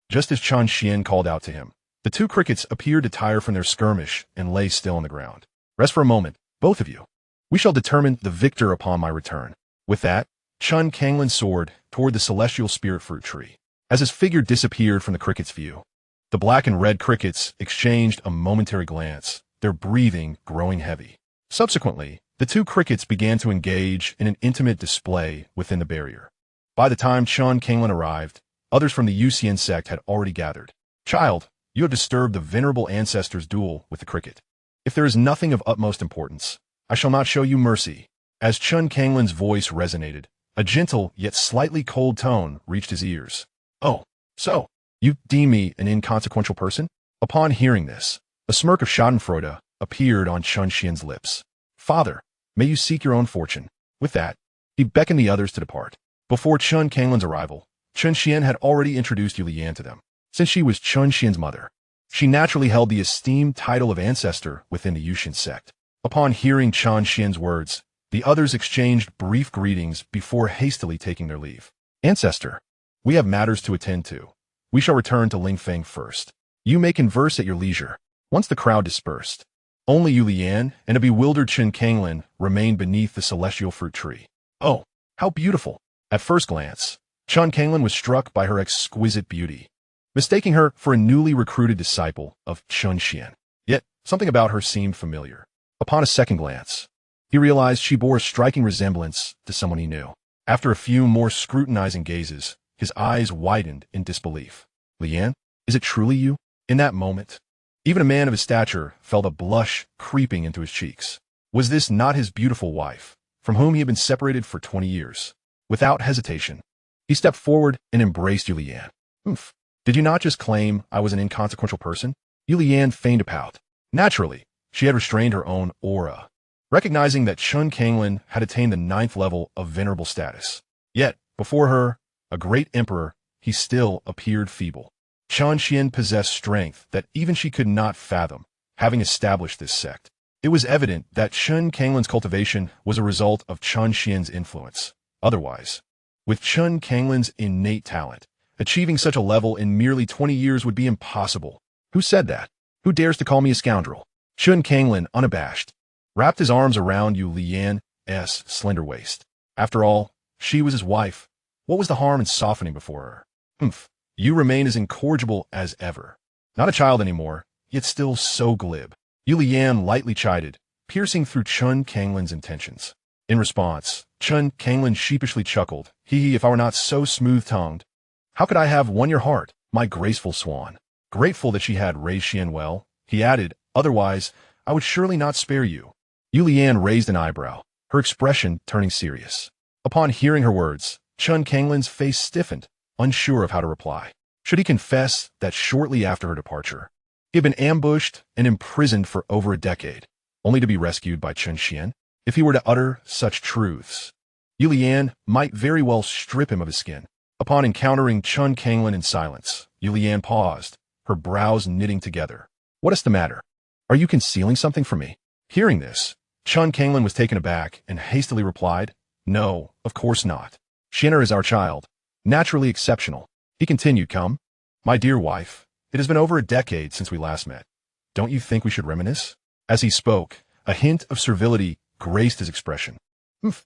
Just as Chen Xuan called out to him, the 2 crickets appeared to tire from their skirmish and lay still on the ground. Rest for a moment, both of you. We shall determine the victor upon my return. With that, Chen Xuan soared toward the celestial spirit fruit tree. As his figure disappeared from the cricket's view, the black and red crickets exchanged a momentary glance, their breathing growing heavy. Subsequently, the 2 crickets began to engage in an intimate display within the barrier. By the time Chen Xuan arrived, others from the Yuxian Sect had already gathered. Child, you have disturbed the venerable ancestor's duel with the cricket. If there is nothing of utmost importance, I shall not show you mercy. As Chen Xuan's voice resonated, a gentle yet slightly cold tone reached his ears. Oh, so, you deem me an inconsequential person? Upon hearing this, a smirk of schadenfreude appeared on Chen Xuan's lips. Father, may you seek your own fortune. With that, he beckoned the others to depart. Before Chen Xuan's arrival, Chen Xuan had already introduced Yulian to them. Since she was Chen Xuan's mother, she naturally held the esteemed title of ancestor within the Yuxian Sect. Upon hearing Chen Xuan's words, the others exchanged brief greetings before hastily taking their leave. Ancestor, We have matters to attend to. We shall return to Lingfeng first. You may converse at your leisure. Once the crowd dispersed, only Yu Lian and a bewildered Chen Kanglin remained beneath the celestial fruit tree. Oh, how beautiful! At first glance, Chen Kanglin was struck by her exquisite beauty, mistaking her for a newly recruited disciple of Chen Xuan. Yet, something about her seemed familiar. Upon a second glance, he realized she bore a striking resemblance to someone he knew. After a few more scrutinizing gazes, his eyes widened in disbelief. Lian, is it truly you? In that moment, even a man of his stature felt a blush creeping into his cheeks. Was this not his beautiful wife, from whom he had been separated for 20 years? Without hesitation, he stepped forward and embraced Yu Lian. Oomph. Did you not just claim I was an inconsequential person? Yu Lian feigned a pout. Naturally, she had restrained her own aura, recognizing that Chen Kanglin had attained the 9th level of venerable status. Yet, before her, a great emperor, he still appeared feeble. Chen Xuan possessed strength that even she could not fathom, having established this sect. It was evident that Chen Kanglin's cultivation was a result of Chen Xuan's influence. Otherwise, with Chen Kanglin's innate talent, achieving such a level in merely 20 years would be impossible. Who said that? Who dares to call me a scoundrel? Chen Kanglin, unabashed, wrapped his arms around Yu Lian's slender waist. After all, she was his wife. What was the harm in softening before her? Humph. You remain as incorrigible as ever. Not a child anymore, yet still so glib. Yu Lian lightly chided, piercing through Chen Kanglin's intentions. In response, Chen Kanglin sheepishly chuckled. Hee, if I were not so smooth-tongued, how could I have won your heart, my graceful swan? Grateful that she had raised Xian well, he added, otherwise, I would surely not spare you. Yu Lian raised an eyebrow, her expression turning serious. Upon hearing her words, Chen Kanglin's face stiffened, unsure of how to reply. Should he confess that shortly after her departure, he had been ambushed and imprisoned for over a decade, only to be rescued by Chen Xuan? If he were to utter such truths, Yu Lian might very well strip him of his skin. Upon encountering Chen Kanglin in silence, Yu Lian paused, her brows knitting together. What is the matter? Are you concealing something from me? Hearing this, Chen Kanglin was taken aback and hastily replied, No, of course not. Xian'er is our child, naturally exceptional. He continued, Come, my dear wife, it has been over a decade since we last met. Don't you think we should reminisce? As he spoke, a hint of servility graced his expression.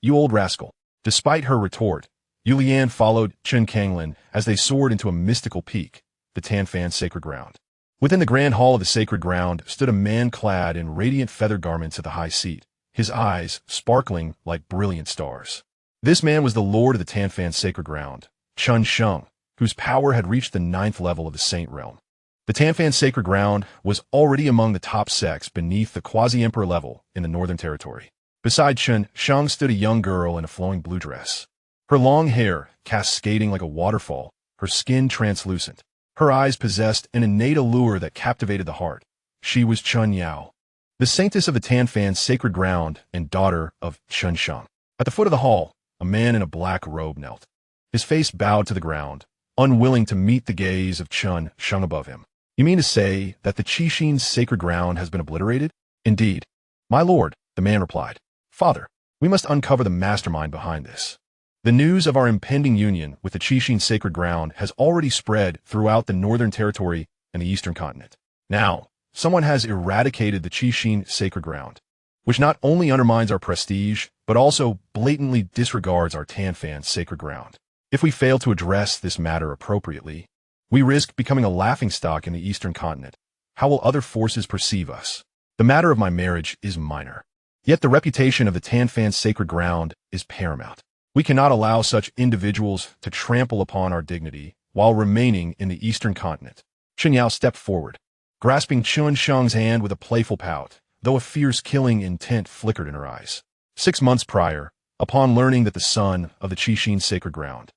You old rascal. Despite her retort, Yu Lian followed Chen Kanglin as they soared into a mystical peak, the Tanfan sacred ground. Within the grand hall of the sacred ground stood a man clad in radiant feather garments at the high seat, his eyes sparkling like brilliant stars. This man was the lord of the Tanfan sacred ground, Chen Xuan, whose power had reached the 9th level of the Saint Realm. The Tanfan sacred ground was already among the top sects beneath the quasi-emperor level in the Northern Territory. Beside Chen Xuan stood a young girl in a flowing blue dress. Her long hair cascading like a waterfall, her skin translucent. Her eyes possessed an innate allure that captivated the heart. She was Chun Yao, the saintess of the Tanfan sacred ground and daughter of Chen Xuan. At the foot of the hall, a man in a black robe knelt. His face bowed to the ground, unwilling to meet the gaze of Chen Xuan above him. You mean to say that the Qixin's sacred ground has been obliterated? Indeed. My lord, the man replied. Father, we must uncover the mastermind behind this. The news of our impending union with the Qixin sacred ground has already spread throughout the Northern Territory and the Eastern continent. Now, someone has eradicated the Qixin sacred ground, which not only undermines our prestige, but also blatantly disregards our Tanfan sacred ground. If we fail to address this matter appropriately, we risk becoming a laughingstock in the Eastern continent. How will other forces perceive us? The matter of my marriage is minor. Yet the reputation of the Tanfan sacred ground is paramount. We cannot allow such individuals to trample upon our dignity while remaining in the Eastern continent. Chen Yao stepped forward, grasping Chen Xiang's hand with a playful pout, though a fierce killing intent flickered in her eyes. 6 months prior, upon learning that the son of the Qixin sacred ground,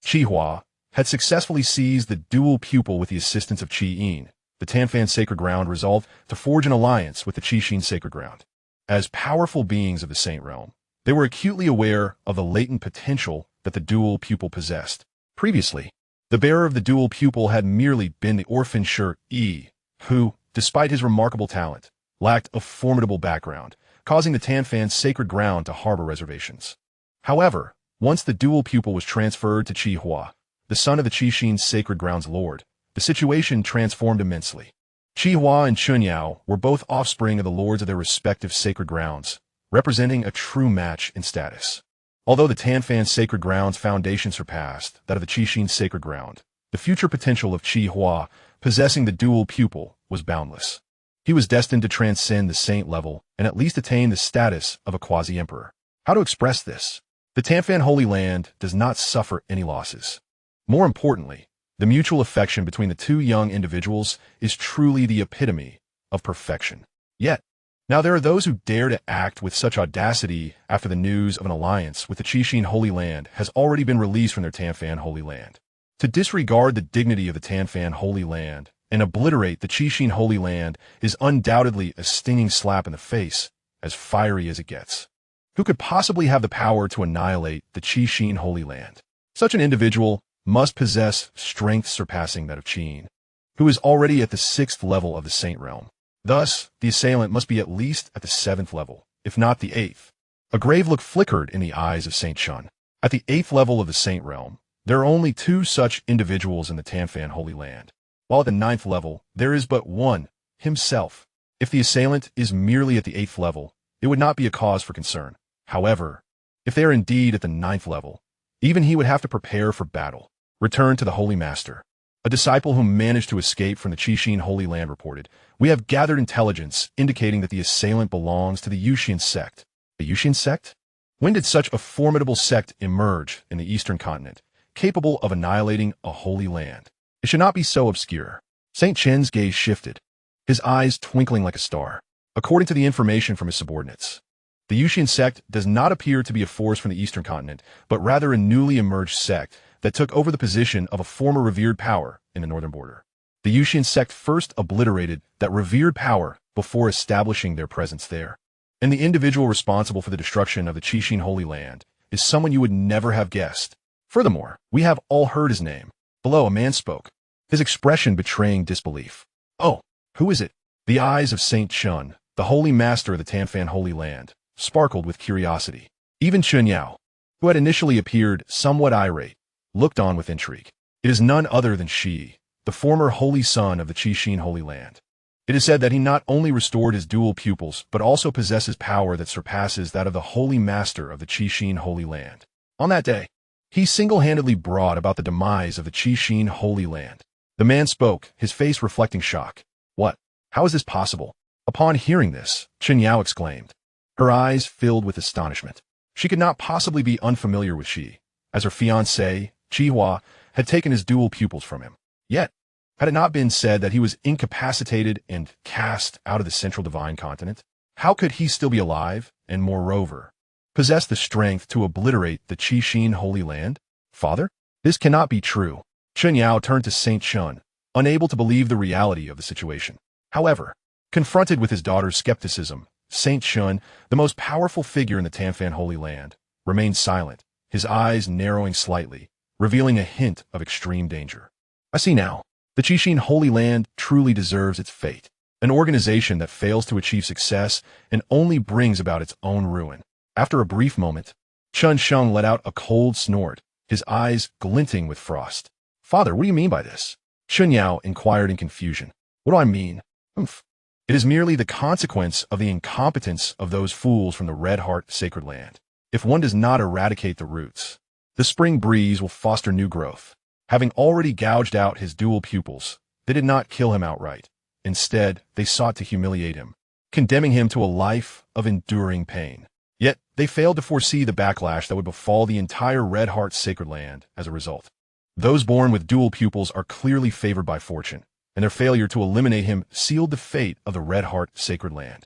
Qi Hua, had successfully seized the dual pupil with the assistance of Qi Yin, the Tanfan sacred ground resolved to forge an alliance with the Qixin sacred ground. As powerful beings of the Saint Realm, they were acutely aware of the latent potential that the dual pupil possessed. Previously, the bearer of the dual pupil had merely been the orphan Shi Yi, who, despite his remarkable talent, lacked a formidable background, causing the Tanfan sacred ground to harbor reservations. However, once the dual pupil was transferred to Qi Hua, the son of the Qixin Sacred Grounds Lord, the situation transformed immensely. Qihua and Chunyao were both offspring of the lords of their respective sacred grounds, representing a true match in status. Although the Tanfan Sacred Grounds foundation surpassed that of the Qixin Sacred Ground, the future potential of Qihua, possessing the dual pupil, was boundless. He was destined to transcend the saint level and at least attain the status of a quasi-emperor. How to express this? The Tanfan Holy Land does not suffer any losses. More importantly, the mutual affection between the two young individuals is truly the epitome of perfection. Yet, now there are those who dare to act with such audacity after the news of an alliance with the Qixin Holy Land has already been released from their Tanfan Holy Land. To disregard the dignity of the Tanfan Holy Land and obliterate the Qixin Holy Land is undoubtedly a stinging slap in the face, as fiery as it gets. Who could possibly have the power to annihilate the Qixin Holy Land? Such an individual must possess strength surpassing that of Qin, who is already at the 6th level of the Saint Realm. Thus, the assailant must be at least at the 7th level, if not the 8th. A grave look flickered in the eyes of Saint Xuan. At the 8th level of the Saint Realm, there are only 2 such individuals in the Tanfan Holy Land, while at the 9th level, there is but one, himself. If the assailant is merely at the 8th level, it would not be a cause for concern. However, if they are indeed at the 9th level, even he would have to prepare for battle. Return to the Holy Master. A disciple who managed to escape from the Qixin Holy Land reported, "We have gathered intelligence indicating that the assailant belongs to the Yuxian Sect." The Yuxian Sect? When did such a formidable sect emerge in the Eastern continent, capable of annihilating a holy land? It should not be so obscure. Saint Chen's gaze shifted, his eyes twinkling like a star. According to the information from his subordinates, the Yuxian Sect does not appear to be a force from the Eastern continent, but rather a newly emerged sect that took over the position of a former revered power in the northern border. The Yuxian Sect first obliterated that revered power before establishing their presence there. And the individual responsible for the destruction of the Qixin Holy Land is someone you would never have guessed. Furthermore, we have all heard his name. Below, a man spoke, his expression betraying disbelief. "Oh, who is it?" The eyes of Saint Xuan, the holy master of the Tanfan Holy Land, sparkled with curiosity. Even Chunyao, who had initially appeared somewhat irate, looked on with intrigue. It is none other than Shi, the former holy son of the Qixin Holy Land. It is said that he not only restored his dual pupils, but also possesses power that surpasses that of the holy master of the Qixin Holy Land. On that day, he single-handedly brought about the demise of the Qixin Holy Land. The man spoke, his face reflecting shock. "What? How is this possible?" Upon hearing this, Chunyao exclaimed. Her eyes filled with astonishment. She could not possibly be unfamiliar with Shi, as her fiancé, Qihua, had taken his dual pupils from him. Yet, had it not been said that he was incapacitated and cast out of the central divine continent? How could he still be alive, and moreover, possess the strength to obliterate the Qixin Holy Land? Father? This cannot be true. Chunyao turned to Saint Xuan, unable to believe the reality of the situation. However, confronted with his daughter's skepticism, Saint Xuan, the most powerful figure in the Tanfan Holy Land, remained silent, his eyes narrowing slightly, revealing a hint of extreme danger. "I see now. The Qixin Holy Land truly deserves its fate. An organization that fails to achieve success and only brings about its own ruin." After a brief moment, Chen Xuan let out a cold snort, his eyes glinting with frost. "Father, what do you mean by this?" Chunyao inquired in confusion. "What do I mean? It is merely the consequence of the incompetence of those fools from the Red Heart Sacred Land. If one does not eradicate the roots, the spring breeze will foster new growth. Having already gouged out his dual pupils, they did not kill him outright. Instead, they sought to humiliate him, condemning him to a life of enduring pain. Yet, they failed to foresee the backlash that would befall the entire Red Heart Sacred Land as a result. Those born with dual pupils are clearly favored by fortune, and their failure to eliminate him sealed the fate of the Red Heart Sacred Land.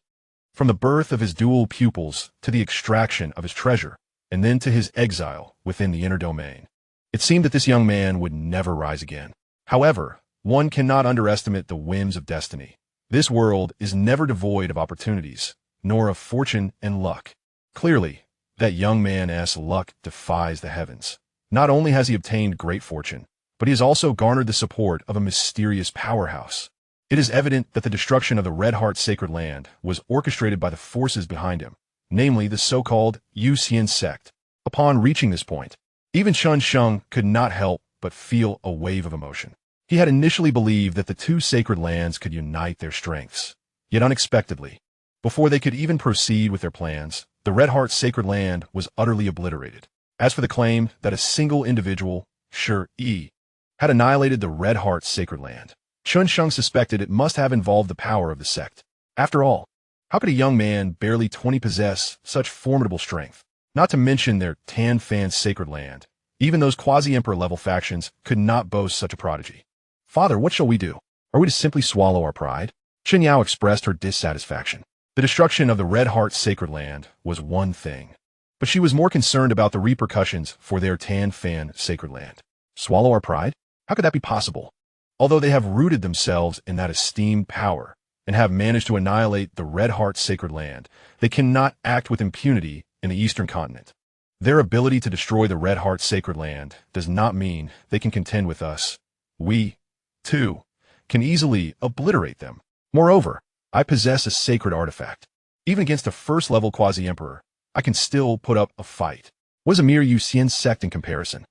From the birth of his dual pupils to the extraction of his treasure, and then to his exile within the inner domain, it seemed that this young man would never rise again. However, one cannot underestimate the whims of destiny. This world is never devoid of opportunities, nor of fortune and luck. Clearly, that young man's luck defies the heavens. Not only has he obtained great fortune, but he has also garnered the support of a mysterious powerhouse. It is evident that the destruction of the Red Heart Sacred Land was orchestrated by the forces behind him, namely the so-called Yuxian Sect. Upon reaching this point, even Chen Xuan could not help but feel a wave of emotion. He had initially believed that the two sacred lands could unite their strengths. Yet unexpectedly, before they could even proceed with their plans, the Red Heart sacred land was utterly obliterated. As for the claim that a single individual, Shi, had annihilated the Red Heart sacred land, Chen Xuan suspected it must have involved the power of the sect. After all, how could a young man barely 20 possess such formidable strength? Not to mention their Tan Fan sacred land. Even those quasi-emperor level factions could not boast such a prodigy. Father, what shall we do? Are we to simply swallow our pride? Chen Yao expressed her dissatisfaction. The destruction of the Red Heart sacred land was one thing, but she was more concerned about the repercussions for their Tan Fan sacred land. Swallow our pride? How could that be possible? Although they have rooted themselves in that esteemed power and have managed to annihilate the Red Heart sacred land, they cannot act with impunity in the Eastern continent. Their ability to destroy the Red Heart sacred land does not mean they can contend with us. We, too, can easily obliterate them. Moreover, I possess a sacred artifact. Even against a first-level quasi-emperor, I can still put up a fight. What is a mere Yuxian Sect in comparison?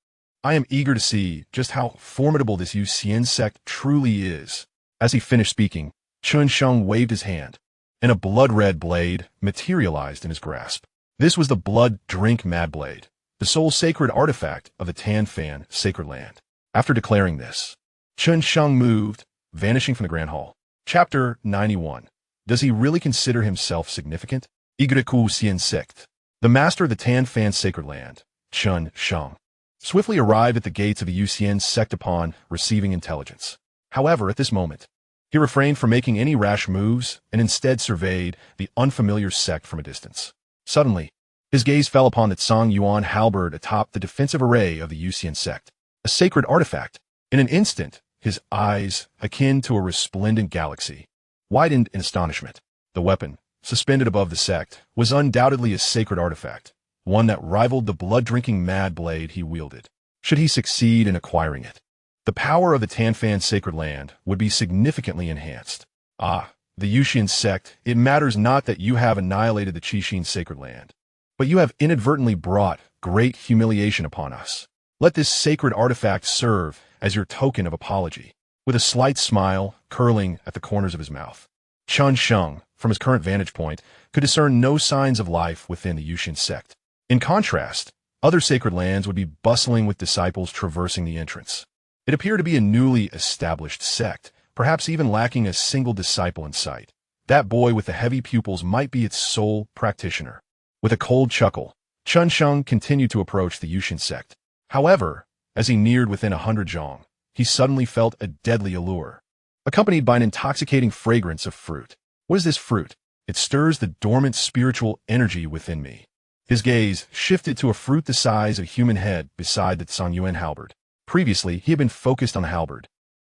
I am eager to see just how formidable this Yuxian Sect truly is. As he finished speaking, Chen Xuan waved his hand, and a blood-red blade materialized in his grasp. This was the Blood Drink Mad Blade, the sole sacred artifact of the Tan Fan sacred land. After declaring this, Chen Xuan moved, vanishing from the Grand Hall. Chapter 91. Does he really consider himself significant? Yuxian Sect. The master of the Tan Fan sacred land, Chen Xuan, swiftly arrived at the gates of the Yuxian Sect upon receiving intelligence. However, at this moment, he refrained from making any rash moves and instead surveyed the unfamiliar sect from a distance. Suddenly, his gaze fell upon the Tsang Yuan halberd atop the defensive array of the Yuxian Sect, a sacred artifact. In an instant, his eyes, akin to a resplendent galaxy, widened in astonishment. The weapon, suspended above the sect, was undoubtedly a sacred artifact, one that rivaled the blood-drinking mad blade he wielded. Should he succeed in acquiring it, the power of the Tan Fan sacred land would be significantly enhanced. Ah, the Yuxian Sect, it matters not that you have annihilated the Qixin sacred land, but you have inadvertently brought great humiliation upon us. Let this sacred artifact serve as your token of apology. With a slight smile curling at the corners of his mouth, Chen Xuan, from his current vantage point, could discern no signs of life within the Yuxian Sect. In contrast, other sacred lands would be bustling with disciples traversing the entrance. It appeared to be a newly established sect, perhaps even lacking a single disciple in sight. That boy with the heavy pupils might be its sole practitioner. With a cold chuckle, Chen Xuan continued to approach the Yuxian Sect. However, as he neared within 100 zhong, he suddenly felt a deadly allure, accompanied by an intoxicating fragrance of fruit. What is this fruit? It stirs the dormant spiritual energy within me. His gaze shifted to a fruit the size of a human head beside the Tsang Yuan halberd. Previously, he had been focused on the halberd,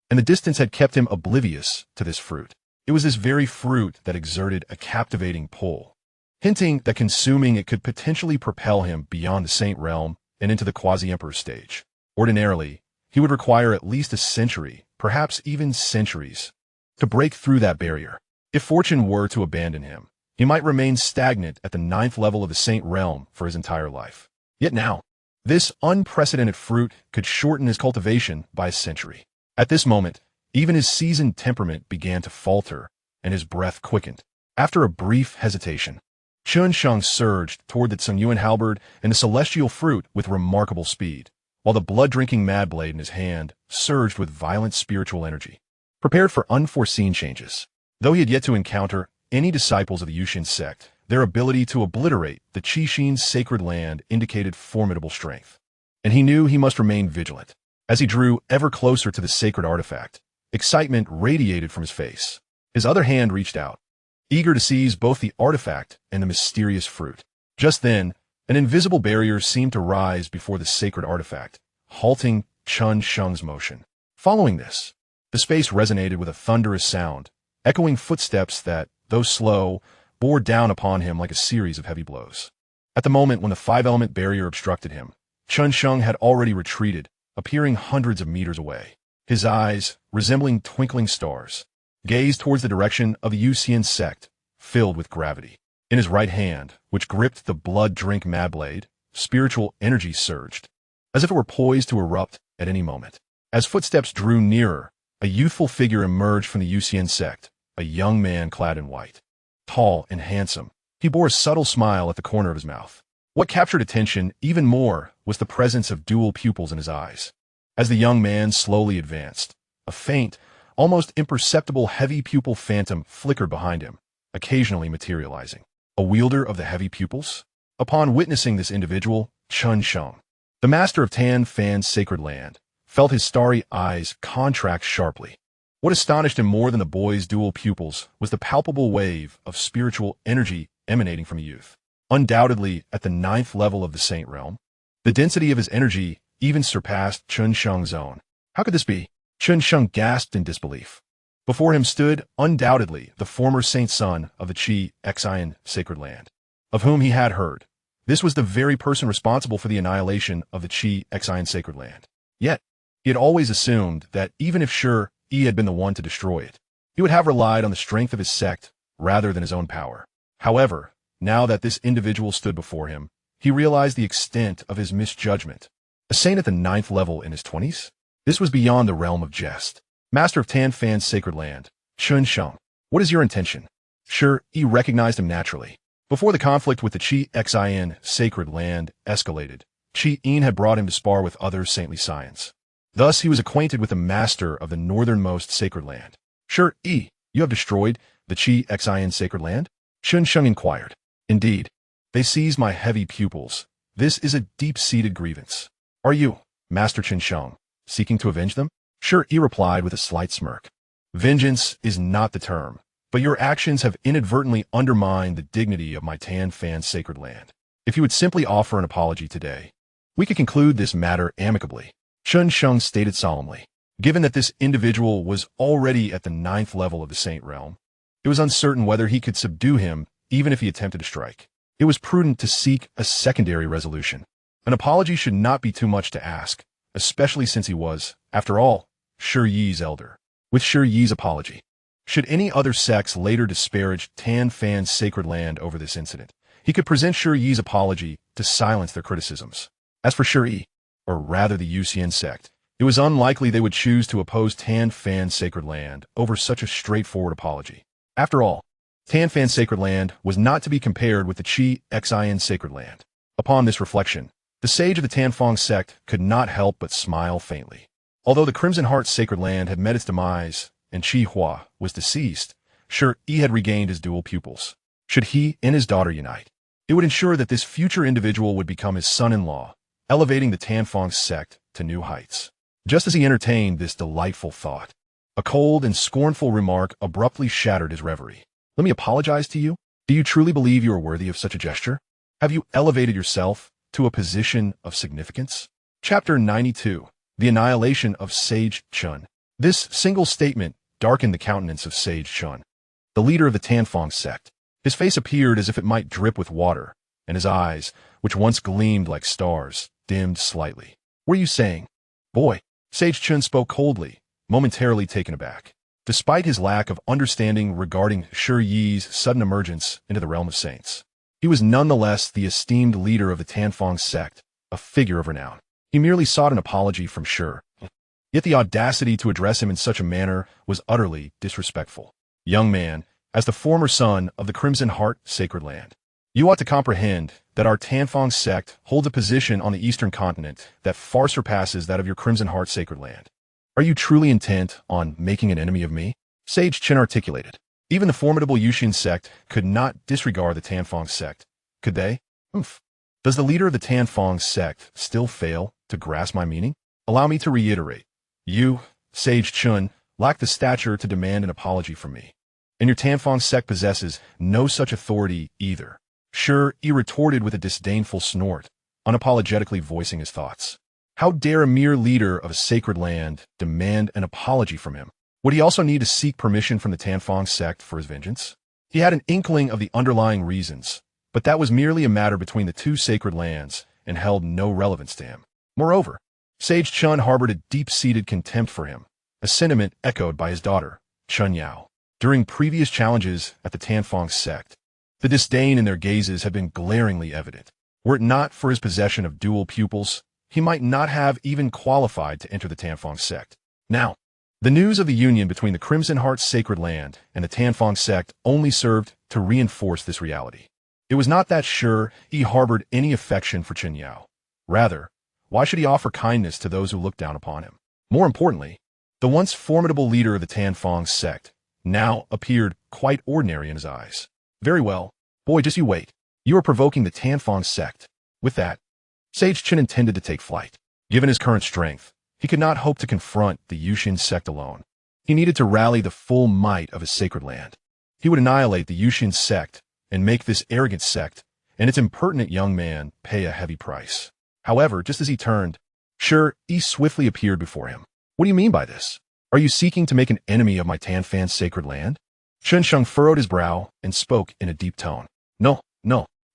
and the distance had kept him oblivious to this fruit. It was this very fruit that exerted a captivating pull, hinting that consuming it could potentially propel him beyond the Saint Realm and into the quasi-emperor stage. Ordinarily, he would require at least a century, perhaps even centuries, to break through that barrier. If fortune were to abandon him, he might remain stagnant at the 9th level of the Saint Realm for his entire life. Yet now, this unprecedented fruit could shorten his cultivation by a century. At this moment, even his seasoned temperament began to falter, and his breath quickened. After a brief hesitation, Chen Xuan surged toward the Tsang Yuan halberd and the celestial fruit with remarkable speed, while the blood-drinking mad blade in his hand surged with violent spiritual energy. Prepared for unforeseen changes, though he had yet to encounter any disciples of the Yuxian Sect, their ability to obliterate the Qixin sacred land indicated formidable strength, and he knew he must remain vigilant. As he drew ever closer to the sacred artifact, excitement radiated from his face. His other hand reached out, eager to seize both the artifact and the mysterious fruit. Just then, an invisible barrier seemed to rise before the sacred artifact, halting Chen Xuan's motion. Following this, the space resonated with a thunderous sound, echoing footsteps that, though slow, bore down upon him like a series of heavy blows. At the moment when the five-element barrier obstructed him, Chen Xuan had already retreated, appearing hundreds of meters away. His eyes, resembling twinkling stars, gazed towards the direction of the Yuxian Sect, filled with gravity. In his right hand, which gripped the blood-drink mad blade, spiritual energy surged, as if it were poised to erupt at any moment. As footsteps drew nearer, a youthful figure emerged from the Yuxian Sect, a young man clad in white. Tall and handsome, he bore a subtle smile at the corner of his mouth. What captured attention even more was the presence of dual pupils in his eyes. As the young man slowly advanced, a faint, almost imperceptible heavy pupil phantom flickered behind him, occasionally materializing. A wielder of the heavy pupils? Upon witnessing this individual, Chen Xuan, the master of Tan Fan's sacred land, felt his starry eyes contract sharply. What astonished him more than the boy's dual pupils was the palpable wave of spiritual energy emanating from youth. Undoubtedly at the 9th level of the Saint realm, the density of his energy even surpassed Chen Xiang's own. How could this be? Chen Xiang gasped in disbelief. Before him stood, undoubtedly, the former saint son of the Xianxia sacred land, of whom he had heard. This was the very person responsible for the annihilation of the Xianxia sacred land. Yet, he had always assumed that even if Shi had been the one to destroy it, he would have relied on the strength of his sect rather than his own power. However, now that this individual stood before him, he realized the extent of his misjudgment. A saint at the 9th level in his 20s? This was beyond the realm of jest. Master of Tan Fan's sacred land, Chen Xuan, what is your intention? He recognized him naturally. Before the conflict with the Xianxia sacred land escalated, Yin had brought him to spar with other saintly scions. Thus he was acquainted with the master of the northernmost sacred land. You have destroyed the Xianxia sacred land? Chen Xiang inquired. Indeed. They seized my heavy pupils. This is a deep-seated grievance. Are you, Master Chen Xiang, seeking to avenge them? He replied with a slight smirk. Vengeance is not the term, but your actions have inadvertently undermined the dignity of my Tan Fan sacred land. If you would simply offer an apology today, we could conclude this matter amicably. Chen Xiang stated solemnly. Given that this individual was already at the 9th level of the Saint realm, it was uncertain whether he could subdue him even if he attempted to strike. It was prudent to seek a secondary resolution. An apology should not be too much to ask, especially since he was, after all, Yi's elder. With Yi's apology, should any other sects later disparage Tan Fan's sacred land over this incident, he could present Yi's apology to silence their criticisms. As for Yi, or rather the Yuxian Sect, it was unlikely they would choose to oppose Tan Fan's sacred land over such a straightforward apology. After all, Tan Fan's sacred land was not to be compared with the Xianxia sacred land. Upon this reflection, the sage of the Tan Fang sect could not help but smile faintly. Although the Crimson Heart sacred land had met its demise and Qi Hua was deceased, Yi had regained his dual pupils. Should he and his daughter unite, it would ensure that this future individual would become his son-in-law, elevating the Tan Fang sect to new heights. Just as he entertained this delightful thought, a cold and scornful remark abruptly shattered his reverie. Let me apologize to you? Do you truly believe you are worthy of such a gesture? Have you elevated yourself to a position of significance? Chapter 92. The Annihilation of Sage Chun. This single statement darkened the countenance of Sage Chun, the leader of the Tan Fang sect. His face appeared as if it might drip with water, and his eyes, which once gleamed like stars, dimmed slightly. What are you saying? Boy, Sage Chun spoke coldly, momentarily taken aback. Despite his lack of understanding regarding Yi's sudden emergence into the realm of saints, he was nonetheless the esteemed leader of the Tan Fang sect, a figure of renown. He merely sought an apology from Yet the audacity to address him in such a manner was utterly disrespectful. Young man, as the former son of the Crimson Heart sacred land, you ought to comprehend that our Tan Fang sect holds a position on the eastern continent that far surpasses that of your Crimson Heart sacred land. Are you truly intent on making an enemy of me? Sage Chen articulated. Even the formidable Yuxian Sect could not disregard the Tan Fang sect, could they? Does the leader of the Tan Fang sect still fail to grasp my meaning? Allow me to reiterate. You, Sage Chun, lack the stature to demand an apology from me, and your Tan Fang sect possesses no such authority either. He retorted with a disdainful snort, unapologetically voicing his thoughts. How dare a mere leader of a sacred land demand an apology from him? Would he also need to seek permission from the Tan Fang sect for his vengeance? He had an inkling of the underlying reasons, but that was merely a matter between the two sacred lands and held no relevance to him. Moreover, Sage Chun harbored a deep-seated contempt for him, a sentiment echoed by his daughter, Chun Yao. During previous challenges at the Tan Fang sect, the disdain in their gazes had been glaringly evident. Were it not for his possession of dual pupils, he might not have even qualified to enter the Tanfeng sect. Now, the news of the union between the Crimson Heart's sacred land and the Tanfeng sect only served to reinforce this reality. It was not that he harbored any affection for Chen Yao. Rather, why should he offer kindness to those who look down upon him? More importantly, the once formidable leader of the Tanfeng sect now appeared quite ordinary in his eyes. Very well, boy, just you wait. You are provoking the Tanfeng sect. With that, Sage Chen intended to take flight. Given his current strength, he could not hope to confront the Yuxian Sect alone. He needed to rally the full might of his sacred land. He would annihilate the Yuxian Sect and make this arrogant sect and its impertinent young man pay a heavy price. However, just as he turned, He swiftly appeared before him. What do you mean by this? Are you seeking to make an enemy of my Tanfan's sacred land? Chen Xuan furrowed his brow and spoke in a deep tone. No,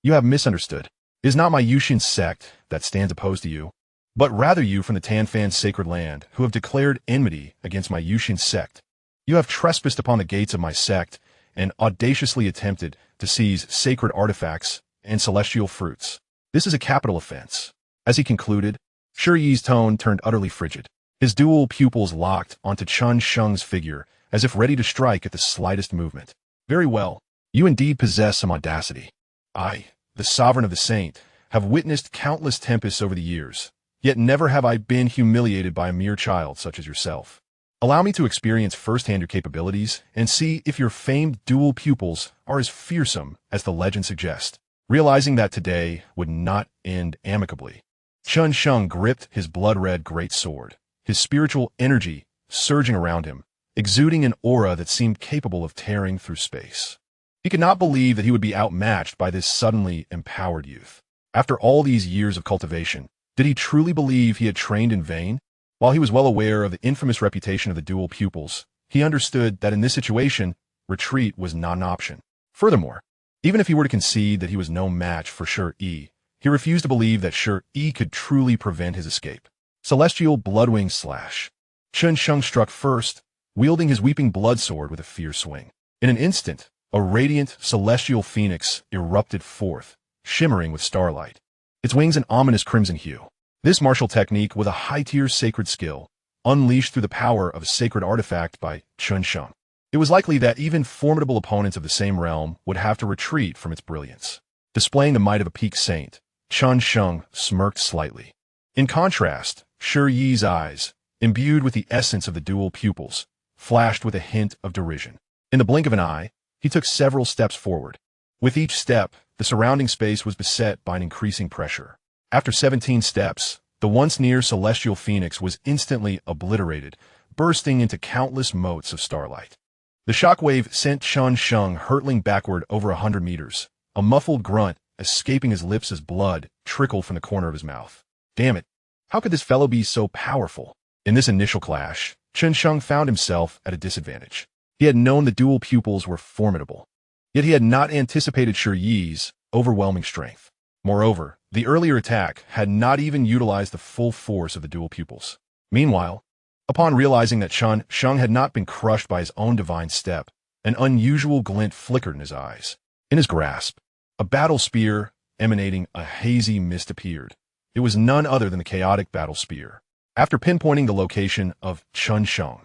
you have misunderstood. It is not my Yuxian Sect that stands opposed to you, but rather you from the Tanfan's sacred land who have declared enmity against my Yuxian Sect. You have trespassed upon the gates of my sect and audaciously attempted to seize sacred artifacts and celestial fruits. This is a capital offense. As he concluded, Yi's tone turned utterly frigid. His dual pupils locked onto Chen Sheng's figure as if ready to strike at the slightest movement. Very well, you indeed possess some audacity. I, the sovereign of the saint, have witnessed countless tempests over the years, yet never have I been humiliated by a mere child such as yourself. Allow me to experience firsthand your capabilities and see if your famed dual pupils are as fearsome as the legend suggests. Realizing that today would not end amicably, Chen Sheng gripped his blood-red great sword, his spiritual energy surging around him, exuding an aura that seemed capable of tearing through space. He could not believe that he would be outmatched by this suddenly empowered youth. After all these years of cultivation, did he truly believe he had trained in vain? While he was well aware of the infamous reputation of the dual pupils, he understood that in this situation, retreat was not an option. Furthermore, even if he were to concede that he was no match for Yi, he refused to believe that Yi could truly prevent his escape. Celestial Bloodwing Slash. Chen Sheng struck first, wielding his weeping blood sword with a fierce swing. In an instant, a radiant celestial phoenix erupted forth, shimmering with starlight, its wings an ominous crimson hue. This martial technique was a high-tier sacred skill, unleashed through the power of a sacred artifact by Chen Sheng. It was likely that even formidable opponents of the same realm would have to retreat from its brilliance. Displaying the might of a peak saint, Chen Sheng smirked slightly. In contrast, Yi's eyes, imbued with the essence of the dual pupils, flashed with a hint of derision. In the blink of an eye, he took several steps forward. With each step, the surrounding space was beset by an increasing pressure. After 17 steps, the once near celestial phoenix was instantly obliterated, bursting into countless motes of starlight. The shockwave sent Chen Sheng hurtling backward over 100 meters, a muffled grunt escaping his lips as blood trickled from the corner of his mouth. Damn it, how could this fellow be so powerful? In this initial clash, Chen Sheng found himself at a disadvantage. He had known the dual pupils were formidable, yet he had not anticipated Yi's overwhelming strength. Moreover, the earlier attack had not even utilized the full force of the dual pupils. Meanwhile, upon realizing that Chen Sheng had not been crushed by his own divine step, an unusual glint flickered in his eyes. In his grasp, a battle spear emanating a hazy mist appeared. It was none other than the chaotic battle spear. After pinpointing the location of Chen Sheng,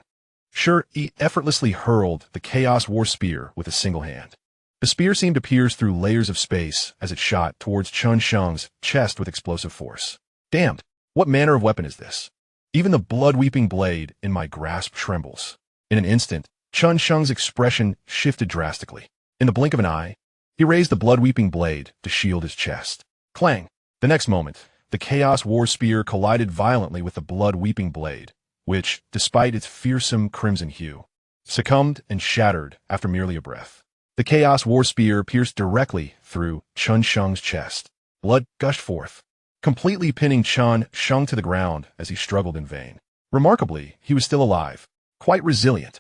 Yi effortlessly hurled the Chaos War Spear with a single hand. The spear seemed to pierce through layers of space as it shot towards Chen Sheng's chest with explosive force. Damned! What manner of weapon is this? Even the blood-weeping blade in my grasp trembles. In an instant, Chen Sheng's expression shifted drastically. In the blink of an eye, he raised the blood-weeping blade to shield his chest. Clang! The next moment, the Chaos War Spear collided violently with the blood-weeping blade, which, despite its fearsome crimson hue, succumbed and shattered after merely a breath. The Chaos War Spear pierced directly through Chen Sheng's chest. Blood gushed forth, completely pinning Chen Sheng to the ground as he struggled in vain. Remarkably, he was still alive, quite resilient.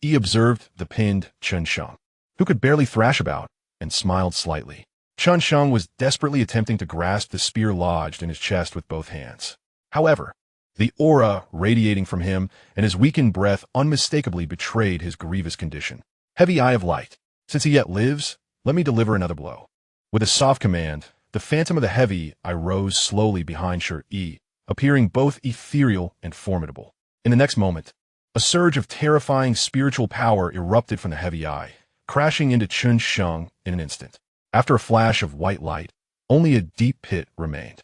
Yi observed the pinned Chen Sheng, who could barely thrash about, and smiled slightly. Chen Sheng was desperately attempting to grasp the spear lodged in his chest with both hands. However, the aura radiating from him and his weakened breath unmistakably betrayed his grievous condition. Heavy Eye of Light. Since he yet lives, let me deliver another blow. With a soft command, the phantom of the heavy eye rose slowly behind Yi, appearing both ethereal and formidable. In the next moment, a surge of terrifying spiritual power erupted from the heavy eye, crashing into Chen Xuan in an instant. After a flash of white light, only a deep pit remained.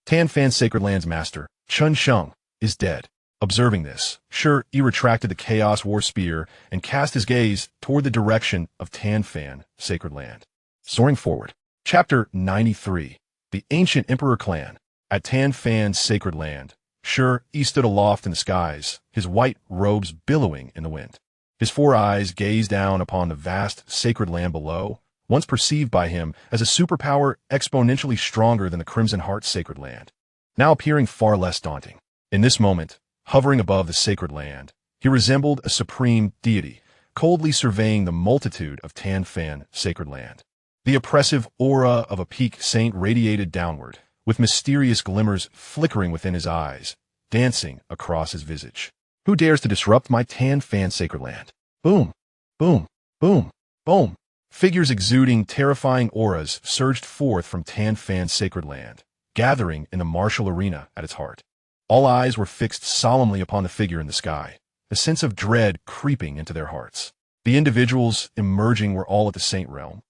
Tanfan's Sacred Land's master, Chen Xuan, is dead. Observing this, Shi retracted the Chaos War Spear and cast his gaze toward the direction of Tanfan, Sacred Land. Soaring forward. Chapter 93. The Ancient Emperor Clan. At Tanfan's Sacred Land, Shi stood aloft in the skies, his white robes billowing in the wind. His four eyes gazed down upon the vast sacred land below, once perceived by him as a superpower exponentially stronger than the Crimson Heart's Sacred Land, now appearing far less daunting. In this moment, hovering above the sacred land, he resembled a supreme deity, coldly surveying the multitude of Tanfan Sacred Land. The oppressive aura of a peak saint radiated downward, with mysterious glimmers flickering within his eyes, dancing across his visage. Who dares to disrupt my Tanfan Sacred Land? Boom, boom, boom, boom. Figures exuding terrifying auras surged forth from Tanfan's Sacred Land, gathering in the martial arena at its heart. All eyes were fixed solemnly upon the figure in the sky, a sense of dread creeping into their hearts. The individuals emerging were all at the Saint Realm,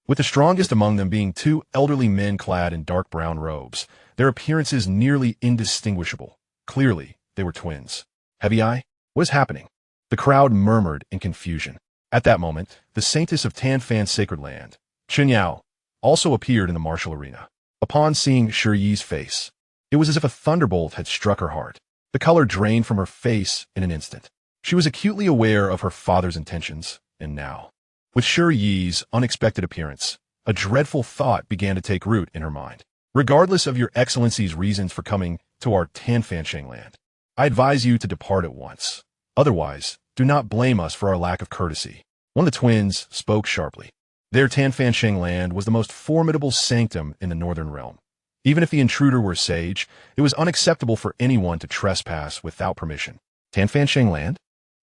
with the strongest among them being two elderly men clad in dark brown robes, their appearances nearly indistinguishable. Clearly, they were twins. Heavy Eye? What is happening? The crowd murmured in confusion. At that moment, the saintess of Tanfan's Sacred Land, Chen Yao, also appeared in the martial arena. Upon seeing Shi Yi's face, it was as if a thunderbolt had struck her heart. The color drained from her face in an instant. She was acutely aware of her father's intentions, and now, with Shi Yi's unexpected appearance, a dreadful thought began to take root in her mind. Regardless of your excellency's reasons for coming to our Tanfansheng land, I advise you to depart at once. Otherwise, do not blame us for our lack of courtesy. One of the twins spoke sharply. Their Tanfansheng land was the most formidable sanctum in the Northern Realm. Even if the intruder were a sage, it was unacceptable for anyone to trespass without permission. Tanfansheng land?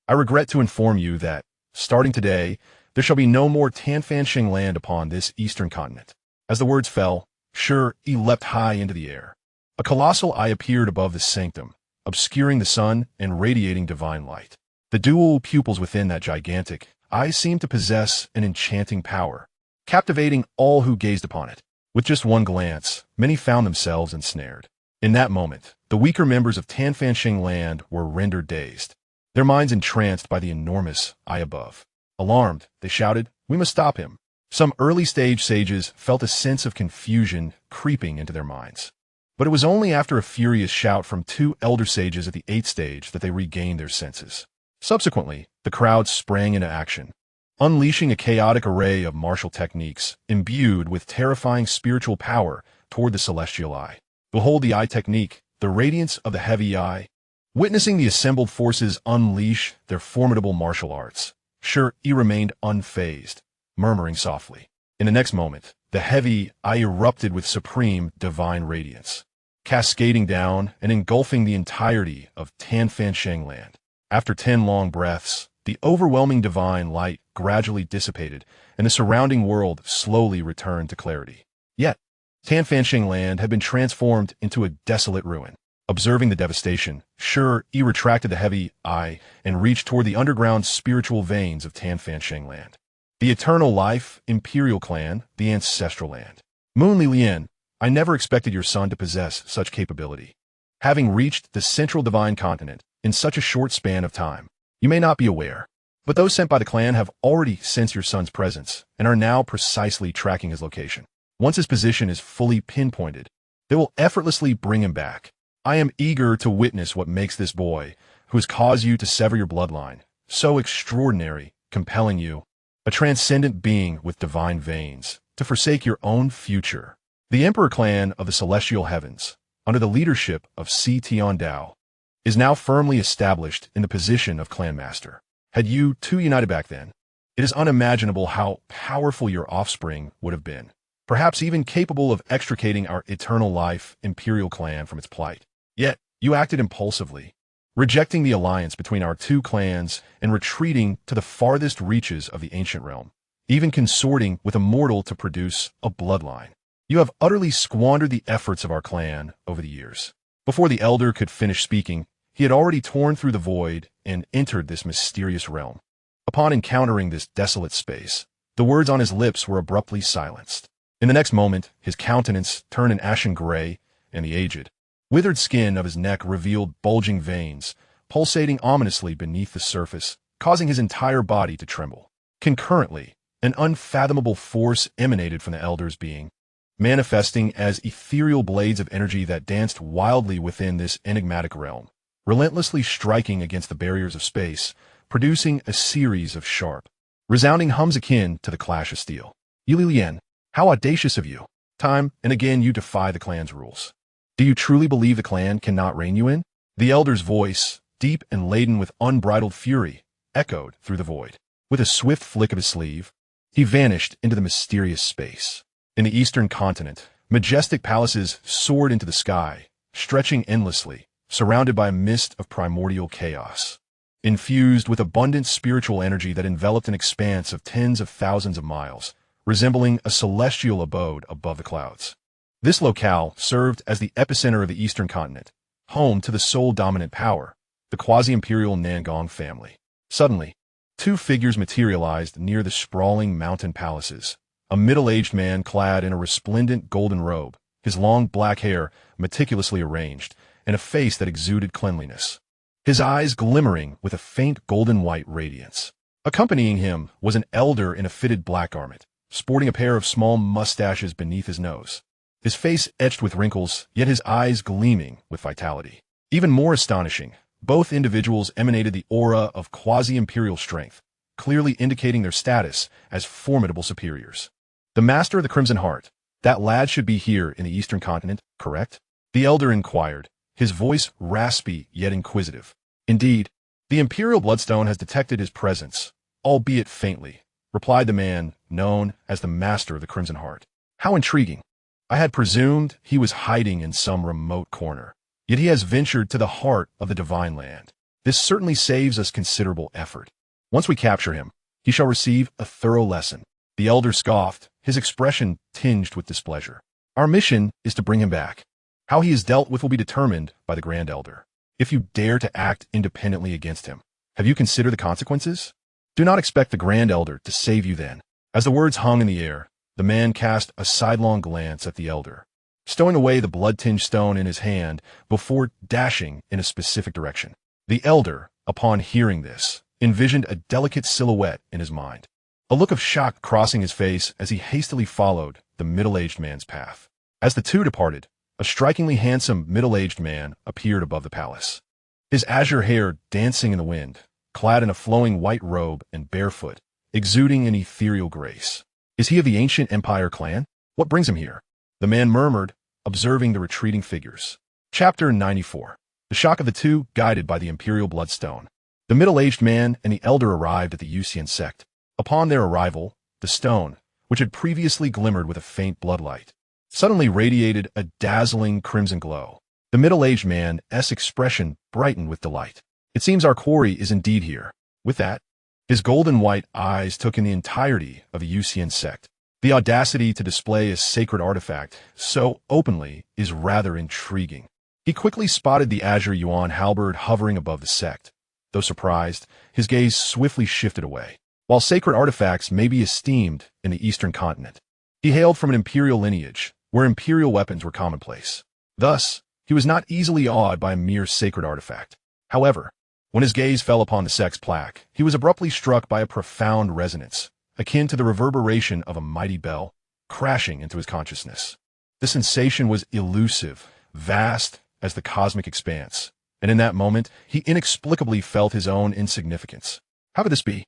I regret to inform you that, starting today, there shall be no more Tanfansheng land upon this eastern continent. As the words fell, Shi leapt high into the air. A colossal eye appeared above the sanctum, obscuring the sun and radiating divine light. The dual pupils within that gigantic eye seemed to possess an enchanting power, captivating all who gazed upon it. With just one glance, many found themselves ensnared. In that moment, the weaker members of Tanfansheng land were rendered dazed, their minds entranced by the enormous eye above. Alarmed, they shouted, "We must stop him." Some early-stage sages felt a sense of confusion creeping into their minds. But it was only after a furious shout from two elder sages at the 8th stage that they regained their senses. Subsequently, the crowd sprang into action, unleashing a chaotic array of martial techniques imbued with terrifying spiritual power toward the celestial eye. Behold the eye technique, the radiance of the heavy eye. Witnessing the assembled forces unleash their formidable martial arts, Shi remained unfazed, murmuring softly. In the next moment, the heavy eye erupted with supreme divine radiance, cascading down and engulfing the entirety of Tanfansheng land. After 10 long breaths, the overwhelming divine light gradually dissipated, and the surrounding world slowly returned to clarity. Yet, Tanfansheng land had been transformed into a desolate ruin. Observing the devastation, Shi retracted the heavy eye and reached toward the underground spiritual veins of Tanfansheng land. The eternal life, imperial clan, the ancestral land. Moonli Lian, I never expected your son to possess such capability. Having reached the central divine continent in such a short span of time, you may not be aware, but those sent by the clan have already sensed your son's presence and are now precisely tracking his location. Once his position is fully pinpointed, they will effortlessly bring him back. I am eager to witness what makes this boy, who has caused you to sever your bloodline, so extraordinary, compelling you, a transcendent being with divine veins, to forsake your own future. The Emperor clan of the Celestial Heavens, under the leadership of Si Tian Dao, is now firmly established in the position of clan master. Had you two united back then, it is unimaginable how powerful your offspring would have been, perhaps even capable of extricating our eternal life imperial clan from its plight. Yet, you acted impulsively, rejecting the alliance between our two clans and retreating to the farthest reaches of the ancient realm, even consorting with a mortal to produce a bloodline. You have utterly squandered the efforts of our clan over the years. Before the elder could finish speaking, he had already torn through the void and entered this mysterious realm. Upon encountering this desolate space, the words on his lips were abruptly silenced. In the next moment, his countenance turned an ashen gray, and the aged, withered skin of his neck revealed bulging veins, pulsating ominously beneath the surface, causing his entire body to tremble. Concurrently, an unfathomable force emanated from the elder's being, manifesting as ethereal blades of energy that danced wildly within this enigmatic realm, relentlessly striking against the barriers of space, producing a series of sharp, resounding hums akin to the clash of steel. Yulian, how audacious of you! Time and again you defy the clan's rules. Do you truly believe the clan cannot rein you in? The elder's voice, deep and laden with unbridled fury, echoed through the void. With a swift flick of his sleeve, he vanished into the mysterious space. In the eastern continent, majestic palaces soared into the sky, stretching endlessly, surrounded by a mist of primordial chaos, infused with abundant spiritual energy that enveloped an expanse of tens of thousands of miles, resembling a celestial abode above the clouds. This locale served as the epicenter of the eastern continent, home to the sole dominant power, the quasi-imperial Nangong family. Suddenly, two figures materialized near the sprawling mountain palaces. A middle-aged man clad in a resplendent golden robe, his long black hair meticulously arranged, and a face that exuded cleanliness. His eyes glimmering with a faint golden-white radiance. Accompanying him was an elder in a fitted black garment, sporting a pair of small mustaches beneath his nose. His face etched with wrinkles, yet his eyes gleaming with vitality. Even more astonishing, both individuals emanated the aura of quasi-imperial strength, clearly indicating their status as formidable superiors. The Master of the Crimson Heart, that lad should be here in the eastern continent, correct? The elder inquired, his voice raspy yet inquisitive. Indeed, the Imperial Bloodstone has detected his presence, albeit faintly, replied the man known as the Master of the Crimson Heart. How intriguing. I had presumed he was hiding in some remote corner, yet he has ventured to the heart of the divine land. This certainly saves us considerable effort. Once we capture him, he shall receive a thorough lesson. The elder scoffed, his expression tinged with displeasure. Our mission is to bring him back. How he is dealt with will be determined by the Grand Elder. If you dare to act independently against him, have you considered the consequences? Do not expect the Grand Elder to save you then. As the words hung in the air, the man cast a sidelong glance at the elder, stowing away the blood-tinged stone in his hand before dashing in a specific direction. The elder, upon hearing this, envisioned a delicate silhouette in his mind, a look of shock crossing his face as he hastily followed the middle-aged man's path. As the two departed, a strikingly handsome middle-aged man appeared above the palace, his azure hair dancing in the wind, clad in a flowing white robe and barefoot, exuding an ethereal grace. Is he of the ancient Empire clan? What brings him here? The man murmured, observing the retreating figures. Chapter 94. The shock of the two, guided by the Imperial Bloodstone. The middle-aged man and the elder arrived at the Yuxian Sect. Upon their arrival, the stone, which had previously glimmered with a faint bloodlight, suddenly radiated a dazzling crimson glow. The middle-aged man's expression brightened with delight. It seems our quarry is indeed here. With that, his golden-white eyes took in the entirety of the Yuxian Sect. The audacity to display a sacred artifact so openly is rather intriguing. He quickly spotted the azure yuan halberd hovering above the sect. Though surprised, his gaze swiftly shifted away. While sacred artifacts may be esteemed in the eastern continent, he hailed from an imperial lineage, where imperial weapons were commonplace. Thus, he was not easily awed by a mere sacred artifact. However, when his gaze fell upon the sect's plaque, he was abruptly struck by a profound resonance, akin to the reverberation of a mighty bell, crashing into his consciousness. The sensation was elusive, vast as the cosmic expanse, and in that moment, he inexplicably felt his own insignificance. How could this be?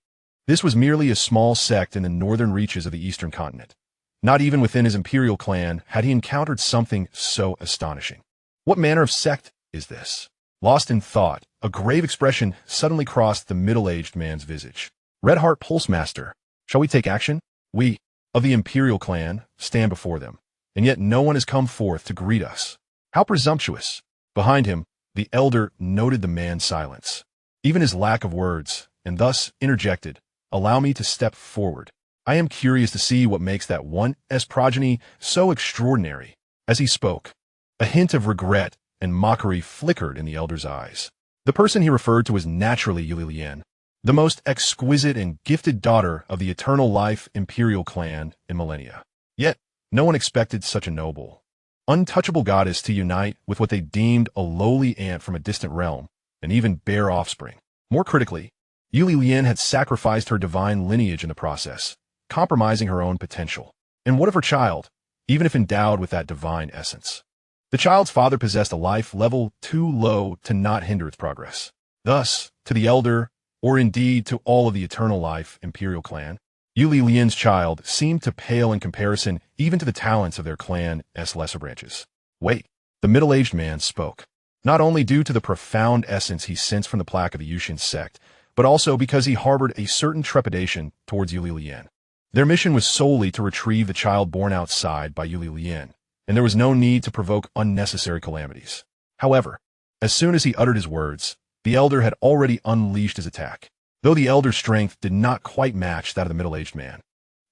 This was merely a small sect in the northern reaches of the eastern continent. Not even within his imperial clan had he encountered something so astonishing. What manner of sect is this? Lost in thought, a grave expression suddenly crossed the middle-aged man's visage. Red Heart Pulsemaster, shall we take action? We, of the imperial clan, stand before them, and yet no one has come forth to greet us. How presumptuous! Behind him, the elder noted the man's silence, even his lack of words, and thus interjected, "Allow me to step forward. I am curious to see what makes that one's progeny so extraordinary." As he spoke, a hint of regret and mockery flickered in the elder's eyes. The person he referred to was naturally Yulian, the most exquisite and gifted daughter of the eternal life imperial clan in millennia. Yet, no one expected such a noble, untouchable goddess to unite with what they deemed a lowly ant from a distant realm, and even bear offspring. More critically, Yulian had sacrificed her divine lineage in the process, compromising her own potential. And what of her child, even if endowed with that divine essence? The child's father possessed a life level too low to not hinder its progress. Thus, to the elder, or indeed to all of the eternal life imperial clan, Yulian's child seemed to pale in comparison even to the talents of their clan's lesser branches. Wait, the middle-aged man spoke, not only due to the profound essence he sensed from the plaque of the Yuxian Sect, but also because he harbored a certain trepidation towards Yulian. Their mission was solely to retrieve the child born outside by Yulian, and there was no need to provoke unnecessary calamities. However, as soon as he uttered his words, the elder had already unleashed his attack. Though the elder's strength did not quite match that of the middle-aged man,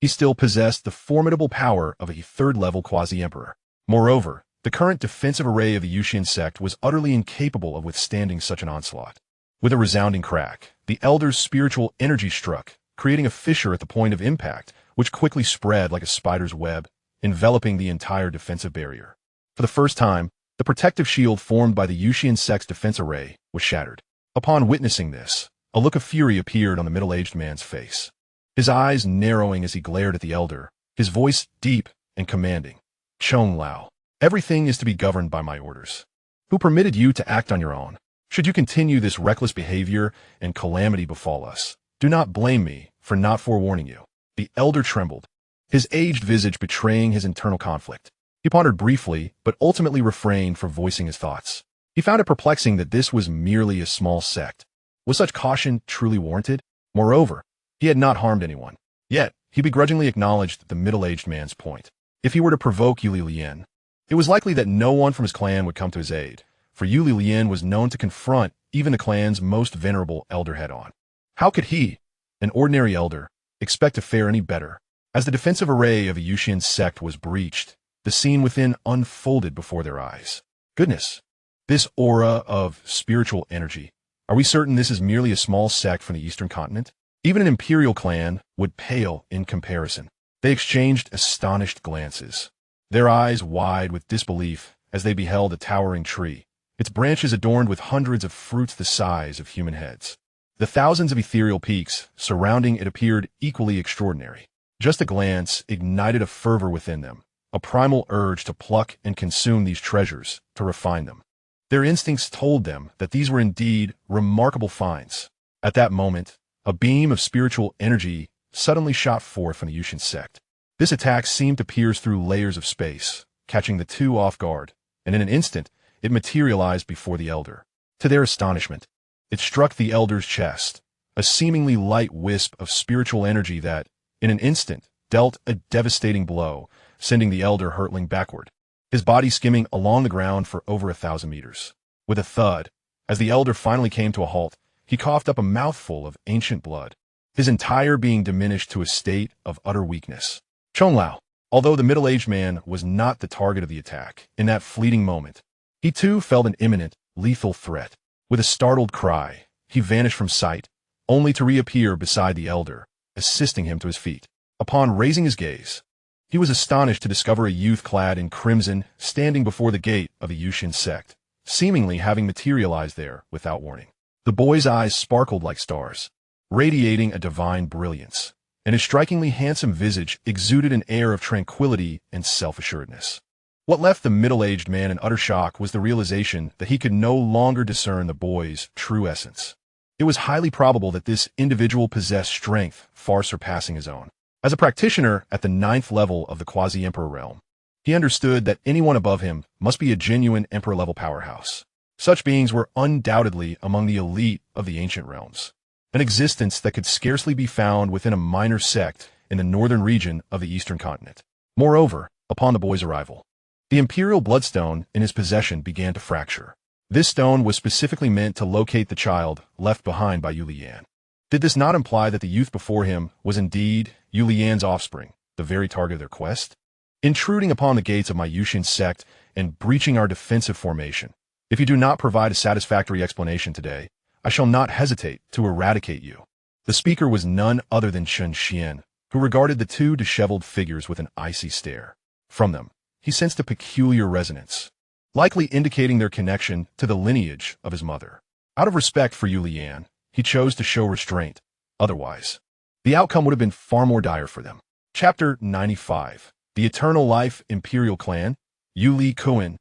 he still possessed the formidable power of a third-level quasi-emperor. Moreover, the current defensive array of the Yuxian Sect was utterly incapable of withstanding such an onslaught. With a resounding crack, the elder's spiritual energy struck, creating a fissure at the point of impact, which quickly spread like a spider's web, enveloping the entire defensive barrier. For the first time, the protective shield formed by the Yuxian Sect's defense array was shattered. Upon witnessing this, a look of fury appeared on the middle-aged man's face, his eyes narrowing as he glared at the elder, his voice deep and commanding. Chong Lao, everything is to be governed by my orders. Who permitted you to act on your own? Should you continue this reckless behavior and calamity befall us, do not blame me for not forewarning you. The elder trembled, his aged visage betraying his internal conflict. He pondered briefly, but ultimately refrained from voicing his thoughts. He found it perplexing that this was merely a small sect. Was such caution truly warranted? Moreover, he had not harmed anyone. Yet, he begrudgingly acknowledged the middle-aged man's point. If he were to provoke Yulian, it was likely that no one from his clan would come to his aid, for Yulian was known to confront even the clan's most venerable elder head-on. How could he, an ordinary elder, expect to fare any better? As the defensive array of a Yuxian Sect was breached, the scene within unfolded before their eyes. Goodness, this aura of spiritual energy. Are we certain this is merely a small sect from the eastern continent? Even an imperial clan would pale in comparison. They exchanged astonished glances, their eyes wide with disbelief as they beheld a towering tree, its branches adorned with hundreds of fruits the size of human heads. The thousands of ethereal peaks surrounding it appeared equally extraordinary. Just a glance ignited a fervor within them, a primal urge to pluck and consume these treasures, to refine them. Their instincts told them that these were indeed remarkable finds. At that moment, a beam of spiritual energy suddenly shot forth from the Yuxian Sect. This attack seemed to pierce through layers of space, catching the two off guard, and in an instant, it materialized before the elder. To their astonishment, it struck the elder's chest, a seemingly light wisp of spiritual energy that, in an instant, dealt a devastating blow, sending the elder hurtling backward, his body skimming along the ground for over 1,000 meters. With a thud, as the elder finally came to a halt, he coughed up a mouthful of ancient blood, his entire being diminished to a state of utter weakness. Chong Lao, although the middle-aged man was not the target of the attack, in that fleeting moment, he too felt an imminent, lethal threat. With a startled cry, he vanished from sight, only to reappear beside the elder, assisting him to his feet. Upon raising his gaze, he was astonished to discover a youth clad in crimson standing before the gate of the Yuxian Sect, seemingly having materialized there without warning. The boy's eyes sparkled like stars, radiating a divine brilliance, and his strikingly handsome visage exuded an air of tranquility and self-assuredness. What left the middle-aged man in utter shock was the realization that he could no longer discern the boy's true essence. It was highly probable that this individual possessed strength far surpassing his own. As a practitioner at the 9th level of the quasi-emperor realm, he understood that anyone above him must be a genuine emperor-level powerhouse. Such beings were undoubtedly among the elite of the ancient realms, an existence that could scarcely be found within a minor sect in the northern region of the eastern continent. Moreover, upon the boy's arrival, the imperial bloodstone in his possession began to fracture. This stone was specifically meant to locate the child left behind by Yulian. Did this not imply that the youth before him was indeed Yulian's offspring, the very target of their quest? Intruding upon the gates of my Yuxian Sect and breaching our defensive formation, If you do not provide a satisfactory explanation today, I shall not hesitate to eradicate you. The speaker was none other than Chen Xuan, who regarded the two disheveled figures with an icy stare. From them, he sensed a peculiar resonance, likely indicating their connection to the lineage of his mother. Out of respect for Yu Lian, he chose to show restraint. Otherwise, the outcome would have been far more dire for them. Chapter 95. The Eternal Life Imperial Clan. Yu Li Kuan.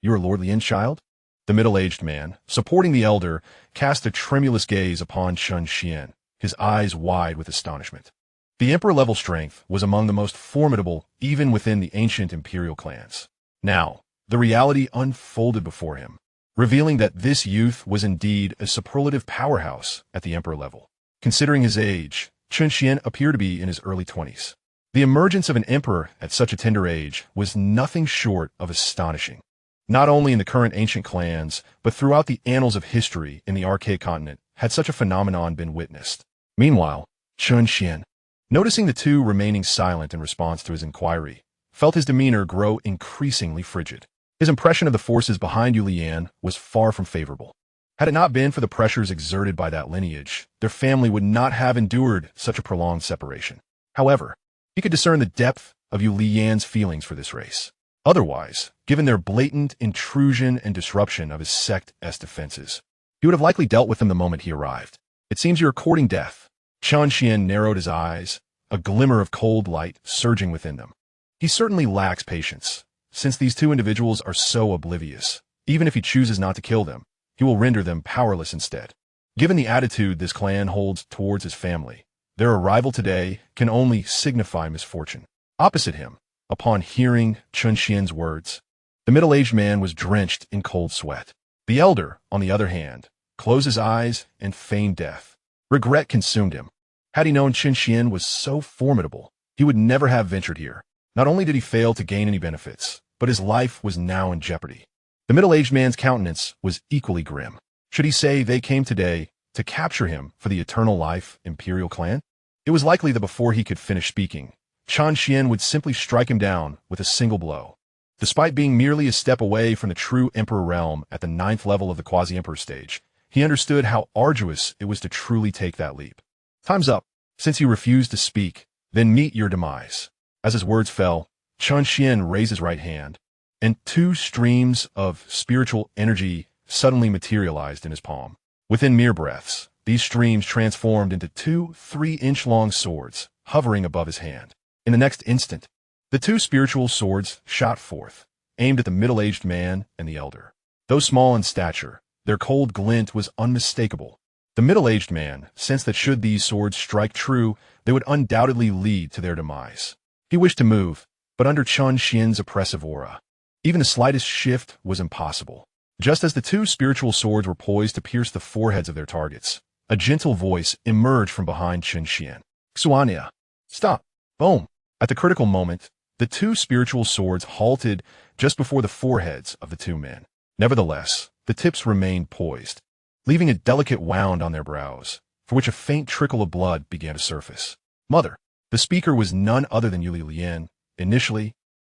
You're Lord Lian's child? The middle-aged man, supporting the elder, cast a tremulous gaze upon Chen Xuan, his eyes wide with astonishment. The emperor-level strength was among the most formidable even within the ancient imperial clans. Now, the reality unfolded before him, revealing that this youth was indeed a superlative powerhouse at the emperor level. Considering his age, Chen Xuan appeared to be in his early 20s. The emergence of an emperor at such a tender age was nothing short of astonishing. Not only in the current ancient clans, but throughout the annals of history in the archaic continent had such a phenomenon been witnessed. Meanwhile, Chen Xuan, noticing the two remaining silent in response to his inquiry, felt his demeanor grow increasingly frigid. His impression of the forces behind Yu Lian was far from favorable. Had it not been for the pressures exerted by that lineage, their family would not have endured such a prolonged separation. However, he could discern the depth of Yu Lian's feelings for this race. Otherwise, given their blatant intrusion and disruption of his sect's defenses, he would have likely dealt with them the moment he arrived. It seems you're courting death. Chen Xuan narrowed his eyes, a glimmer of cold light surging within them. He certainly lacks patience, since these two individuals are so oblivious. Even if he chooses not to kill them, he will render them powerless instead. Given the attitude this clan holds towards his family, their arrival today can only signify misfortune. Opposite him, upon hearing Chen Xuan's words, the middle-aged man was drenched in cold sweat. The elder, on the other hand, closed his eyes and feigned death. Regret consumed him. Had he known Chen Xuan was so formidable, he would never have ventured here. Not only did he fail to gain any benefits, but his life was now in jeopardy. The middle-aged man's countenance was equally grim. Should he say they came today to capture him for the Eternal Life Imperial Clan? It was likely that before he could finish speaking, Chen Xuan would simply strike him down with a single blow. Despite being merely a step away from the true Emperor realm at the 9th level of the quasi-Emperor stage, he understood how arduous it was to truly take that leap. Time's up. Since you refused to speak, then meet your demise. As his words fell, Chen Xuan raised his right hand, and two streams of spiritual energy suddenly materialized in his palm. Within mere breaths, these streams transformed into two 3-inch-long swords hovering above his hand. In the next instant, the two spiritual swords shot forth, aimed at the middle-aged man and the elder. Though small in stature, their cold glint was unmistakable. The middle-aged man sensed that should these swords strike true, they would undoubtedly lead to their demise. He wished to move, but under Chen Xuan's oppressive aura, even the slightest shift was impossible. Just as the two spiritual swords were poised to pierce the foreheads of their targets, a gentle voice emerged from behind Chen Xuan. Xianxia, stop! Boom! At the critical moment, the two spiritual swords halted just before the foreheads of the two men. Nevertheless, the tips remained poised, leaving a delicate wound on their brows, for which a faint trickle of blood began to surface. Mother, the speaker was none other than Yu Lian. Initially,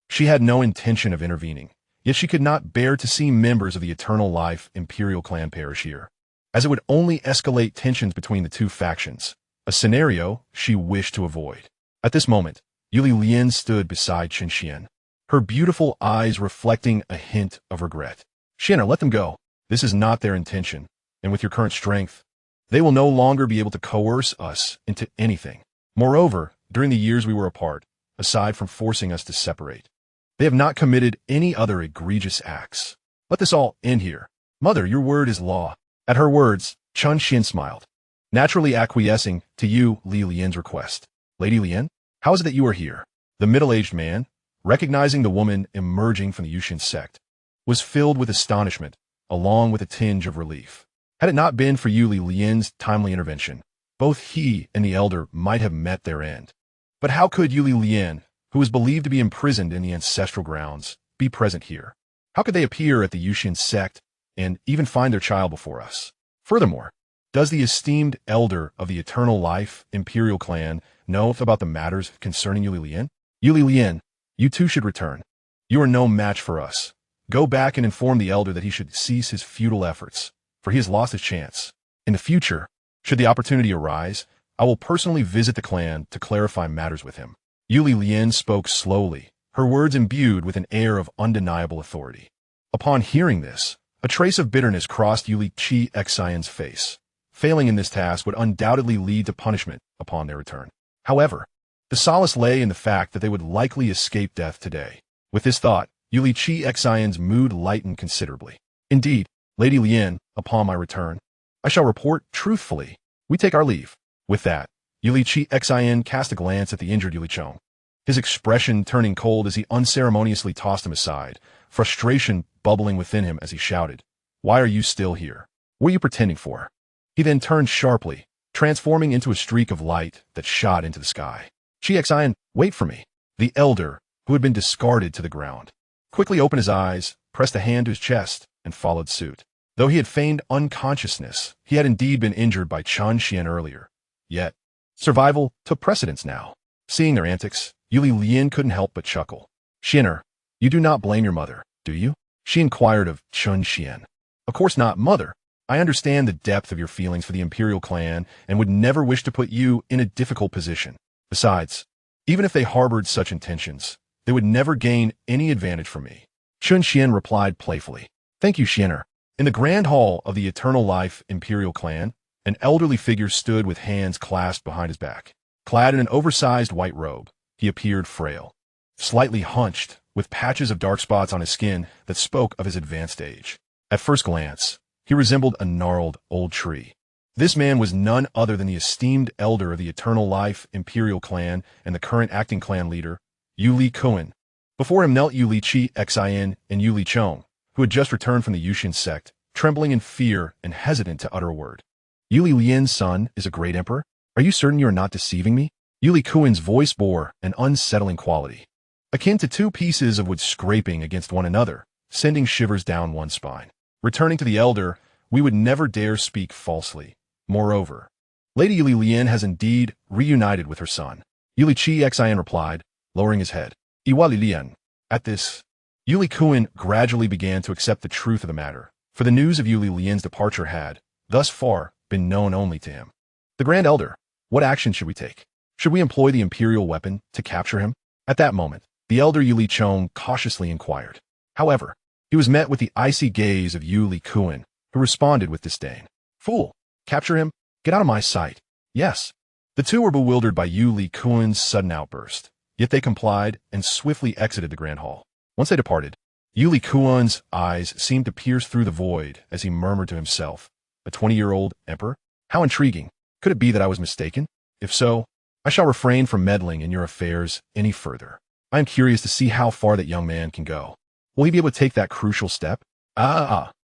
she had no intention of intervening, yet she could not bear to see members of the Eternal Life Imperial Clan perish here, as it would only escalate tensions between the two factions, a scenario she wished to avoid. At this moment, Yu Lian stood beside Chen Xuan, her beautiful eyes reflecting a hint of regret. Xianxia, let them go. This is not their intention, and with your current strength, they will no longer be able to coerce us into anything. Moreover, during the years we were apart, aside from forcing us to separate, they have not committed any other egregious acts. Let this all end here. Mother, your word is law. At her words, Chen Xuan smiled, naturally acquiescing to Yu Lian's request. Lady Lian, how is it that you are here? The middle-aged man, recognizing the woman emerging from the Yuxian Sect, was filled with astonishment, along with a tinge of relief. Had it not been for Yu Lian's timely intervention, both he and the elder might have met their end. But how could Yu Lian, who was believed to be imprisoned in the ancestral grounds, be present here? How could they appear at the Yuxian Sect and even find their child before us? Furthermore, does the esteemed elder of the Eternal Life Imperial Clan know about the matters concerning Yu Lian? Yu Lian, you too should return. You are no match for us. Go back and inform the elder that he should cease his futile efforts, for he has lost his chance. In the future, should the opportunity arise, I will personally visit the clan to clarify matters with him. Yuli Lian spoke slowly, her words imbued with an air of undeniable authority. Upon hearing this, a trace of bitterness crossed Xianxia's face. Failing in this task would undoubtedly lead to punishment upon their return. However, the solace lay in the fact that they would likely escape death today. With this thought, Xianxia's mood lightened considerably. Indeed, Lady Lian, upon my return, I shall report truthfully. We take our leave. With that, Xian cast a glance at the injured Yulichong, his expression turning cold as he unceremoniously tossed him aside, frustration bubbling within him as he shouted, "Why are you still here? What are you pretending for?" He then turned sharply, transforming into a streak of light that shot into the sky. Xian, wait for me. The elder, who had been discarded to the ground, quickly opened his eyes, pressed a hand to his chest, and followed suit. Though he had feigned unconsciousness, he had indeed been injured by Chen Xuan earlier. Yet, survival took precedence now. Seeing their antics, Yuli Lian couldn't help but chuckle. "Xianer, you do not blame your mother, do you?" she inquired of Chen Xuan. "Of course not, mother. I understand the depth of your feelings for the Imperial clan and would never wish to put you in a difficult position. Besides, even if they harbored such intentions, they would never gain any advantage from me." Chen Xuan replied playfully. "Thank you, Xianer." In the grand hall of the Eternal Life Imperial clan, an elderly figure stood with hands clasped behind his back. Clad in an oversized white robe, he appeared frail, slightly hunched, with patches of dark spots on his skin that spoke of his advanced age. At first glance, he resembled a gnarled old tree. This man was none other than the esteemed elder of the Eternal Life Imperial clan and the current acting clan leader, Yuli Kuan. Before him knelt Xian and Yuli Chong, who had just returned from the Yuxian Sect, trembling in fear and hesitant to utter a word. "Yuli Lian's son is a great emperor? Are you certain you are not deceiving me?" Yuli Kuan's voice bore an unsettling quality, akin to two pieces of wood scraping against one another, sending shivers down one's spine. Returning to the elder, we would never dare speak falsely. Moreover, Lady Yuli Lian has indeed reunited with her son. Yuli Xian replied, lowering his head. "Iwali Lian." At this, Yuli Kuan gradually began to accept the truth of the matter, for the news of Yuli Lian's departure had, thus far, been known only to him. "The Grand Elder, what action should we take? Should we employ the Imperial weapon to capture him?" At that moment, the elder Yuli Chong cautiously inquired. However, he was met with the icy gaze of Yuli Kuan, who responded with disdain. "Fool! Capture him? Get out of my sight." Yes. The two were bewildered by Yuli Kuan's sudden outburst, yet they complied and swiftly exited the Grand Hall. Once they departed, Yuli Kuan's eyes seemed to pierce through the void as he murmured to himself, "A 20-year-old emperor? How intriguing. Could it be that I was mistaken? If so, I shall refrain from meddling in your affairs any further. I am curious to see how far that young man can go. Will he be able to take that crucial step?"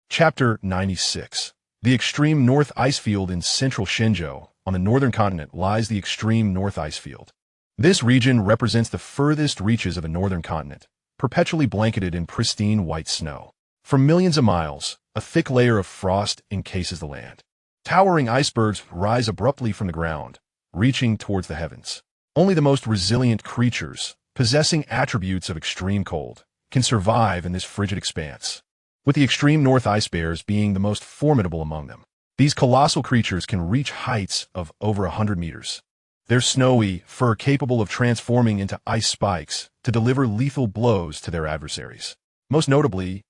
Chapter 96. The extreme north ice field in central Shenzhou, on the northern continent, lies the extreme north ice field. This region represents the furthest reaches of the northern continent, perpetually blanketed in pristine white snow. For millions of miles, a thick layer of frost encases the land. Towering icebergs rise abruptly from the ground, reaching towards the heavens. Only the most resilient creatures, possessing attributes of extreme cold, can survive in this frigid expanse, with the extreme north ice bears being the most formidable among them. These colossal creatures can reach heights of over 100 meters. Their snowy fur capable of transforming into ice spikes to deliver lethal blows to their adversaries. Most notably,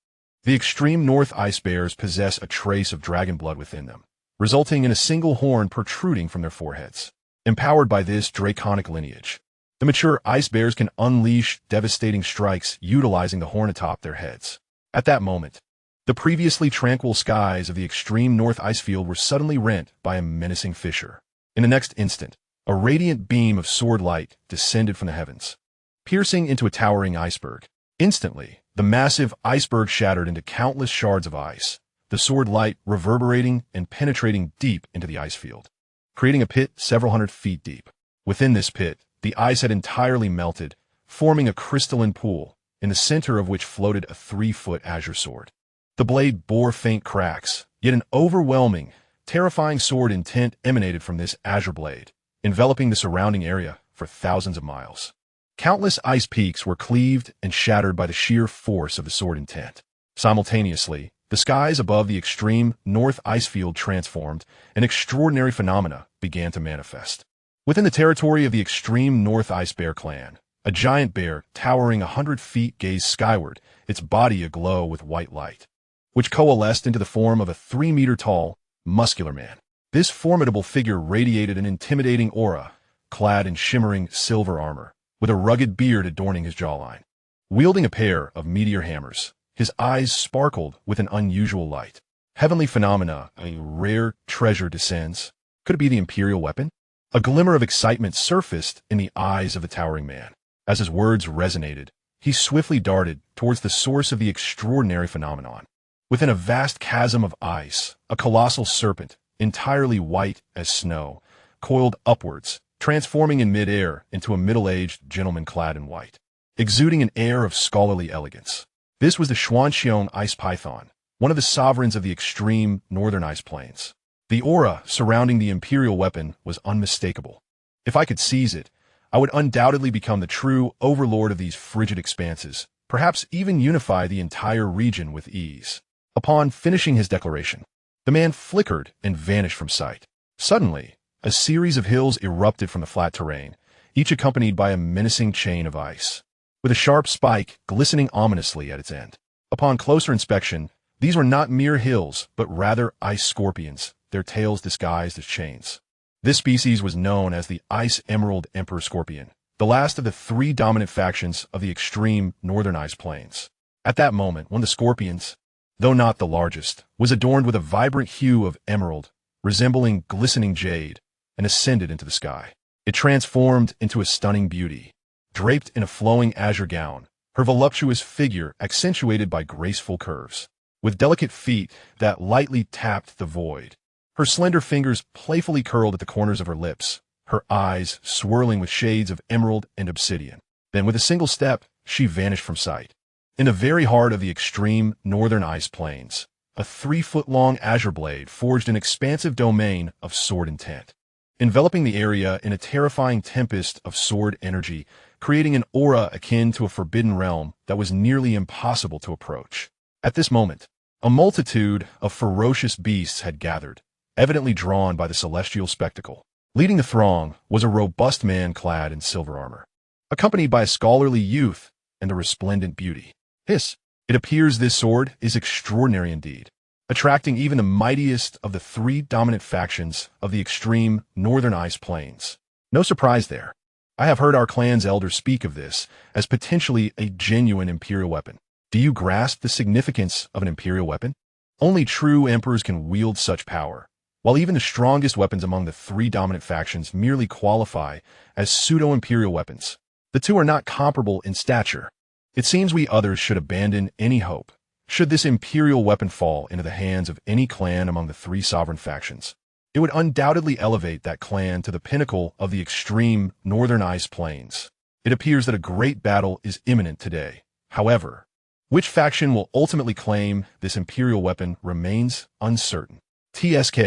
the extreme north ice bears possess a trace of dragon blood within them, resulting in a single horn protruding from their foreheads. Empowered by this draconic lineage, the mature ice bears can unleash devastating strikes utilizing the horn atop their heads. At that moment, the previously tranquil skies of the extreme north ice field were suddenly rent by a menacing fissure. In the next instant, a radiant beam of sword light descended from the heavens, piercing into a towering iceberg. Instantly, the massive iceberg shattered into countless shards of ice, the sword light reverberating and penetrating deep into the ice field, creating a pit several hundred feet deep. Within this pit, the ice had entirely melted, forming a crystalline pool, in the center of which floated a 3-foot azure sword. The blade bore faint cracks, yet an overwhelming, terrifying sword intent emanated from this azure blade, enveloping the surrounding area for thousands of miles. Countless ice peaks were cleaved and shattered by the sheer force of the sword intent. Simultaneously, the skies above the extreme north ice field transformed, and extraordinary phenomena began to manifest. Within the territory of the extreme North Ice Bear clan, a giant bear towering 100 feet gazed skyward, its body aglow with white light, which coalesced into the form of a 3-meter-tall, muscular man. This formidable figure radiated an intimidating aura, clad in shimmering silver armor, with a rugged beard adorning his jawline. Wielding a pair of meteor hammers, his eyes sparkled with an unusual light. Heavenly phenomena, a rare treasure descends. Could it be the Imperial weapon? A glimmer of excitement surfaced in the eyes of the towering man. As his words resonated, he swiftly darted towards the source of the extraordinary phenomenon. Within a vast chasm of ice, a colossal serpent, entirely white as snow, coiled upwards, transforming in midair into a middle-aged gentleman clad in white, exuding an air of scholarly elegance. This was the Xianxia ice python, one of the sovereigns of the extreme northern ice plains. The aura surrounding the Imperial weapon was unmistakable. If I could seize it, I would undoubtedly become the true overlord of these frigid expanses, perhaps even unify the entire region with ease. Upon finishing his declaration, the man flickered and vanished from sight. Suddenly, a series of hills erupted from the flat terrain, each accompanied by a menacing chain of ice, with a sharp spike glistening ominously at its end. Upon closer inspection, these were not mere hills, but rather ice scorpions, their tails disguised as chains. This species was known as the Ice Emerald Emperor Scorpion, the last of the 3 dominant factions of the extreme northern ice plains. At that moment, one of the scorpions, though not the largest, was adorned with a vibrant hue of emerald, resembling glistening jade, and ascended into the sky. It transformed into a stunning beauty. Draped in a flowing azure gown, her voluptuous figure accentuated by graceful curves. With delicate feet that lightly tapped the void, her slender fingers playfully curled at the corners of her lips, her eyes swirling with shades of emerald and obsidian. Then with a single step, she vanished from sight. In the very heart of the extreme northern ice plains, a 3-foot-long azure blade forged an expansive domain of sword intent, enveloping the area in a terrifying tempest of sword energy, creating an aura akin to a forbidden realm that was nearly impossible to approach. At this moment, a multitude of ferocious beasts had gathered, evidently drawn by the celestial spectacle. Leading the throng was a robust man clad in silver armor, accompanied by a scholarly youth and a resplendent beauty. Hiss! It appears this sword is extraordinary indeed, attracting even the mightiest of the 3 dominant factions of the extreme northern ice plains. No surprise there. I have heard our clan's elders speak of this as potentially a genuine Imperial weapon. Do you grasp the significance of an Imperial weapon? Only true emperors can wield such power, while even the strongest weapons among the 3 dominant factions merely qualify as pseudo-Imperial weapons. The two are not comparable in stature. It seems we others should abandon any hope, should this Imperial weapon fall into the hands of any clan among the 3 sovereign factions. It would undoubtedly elevate that clan to the pinnacle of the extreme northern ice plains. It appears that a great battle is imminent today. However, which faction will ultimately claim this Imperial weapon remains uncertain. TSK.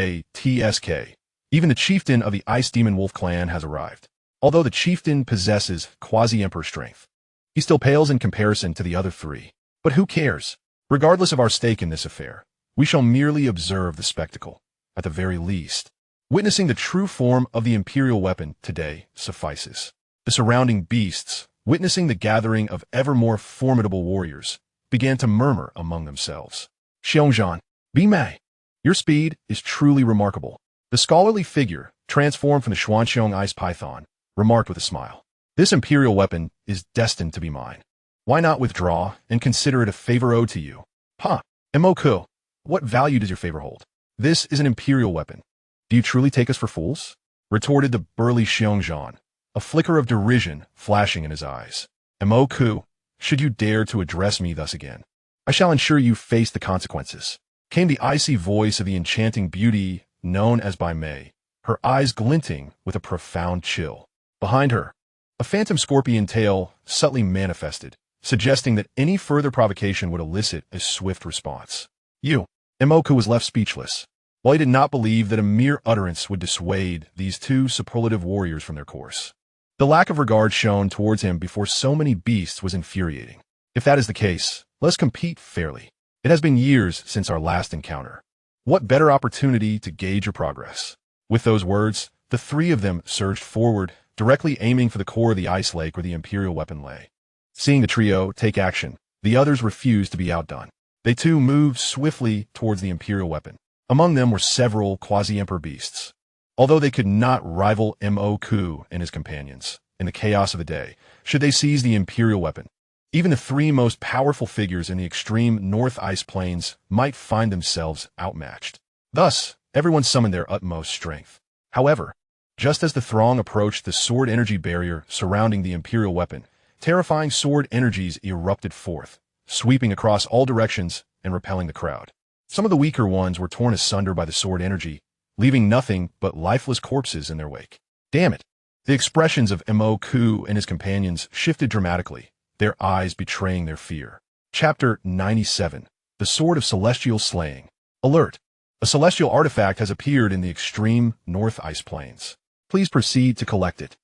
Even the chieftain of the Ice Demon Wolf clan has arrived. Although the chieftain possesses quasi-emperor strength, he still pales in comparison to the other 3. But who cares? Regardless of our stake in this affair, we shall merely observe the spectacle. At the very least, witnessing the true form of the Imperial weapon today suffices. The surrounding beasts, witnessing the gathering of ever more formidable warriors, began to murmur among themselves. Xianxia, be Mei. Your speed is truly remarkable. The scholarly figure, transformed from the Xuanxiang ice python, remarked with a smile. This Imperial weapon is destined to be mine. Why not withdraw and consider it a favor owed to you? Ha! Emoku, what value does your favor hold? This is an Imperial weapon. Do you truly take us for fools? Retorted the burly Xianxia, a flicker of derision flashing in his eyes. Emoku, should you dare to address me thus again, I shall ensure you face the consequences. Came the icy voice of the enchanting beauty known as by Mei, her eyes glinting with a profound chill. Behind her, a phantom scorpion tail subtly manifested, suggesting that any further provocation would elicit a swift response. Emoku was left speechless. While he did not believe that a mere utterance would dissuade these 2 superlative warriors from their course, the lack of regard shown towards him before so many beasts was infuriating. If that is the case, let us compete fairly. It has been years since our last encounter. What better opportunity to gauge your progress? With those words, the three of them surged forward, directly aiming for the core of the ice lake where the Imperial weapon lay. Seeing the trio take action, the others refused to be outdone. They too moved swiftly towards the Imperial weapon. Among them were several quasi-emperor beasts. Although they could not rival Mo and his companions in the chaos of the day, should they seize the Imperial weapon, even the three most powerful figures in the extreme North Ice Plains might find themselves outmatched. Thus, everyone summoned their utmost strength. However, just as the throng approached the sword energy barrier surrounding the Imperial weapon, terrifying sword energies erupted forth, sweeping across all directions and repelling the crowd. Some of the weaker ones were torn asunder by the sword energy, leaving nothing but lifeless corpses in their wake. Damn it! The expressions of Mo and his companions shifted dramatically, their eyes betraying their fear. Chapter 97. The Sword of Celestial Slaying. Alert! A celestial artifact has appeared in the extreme North Ice Plains. Please proceed to collect it.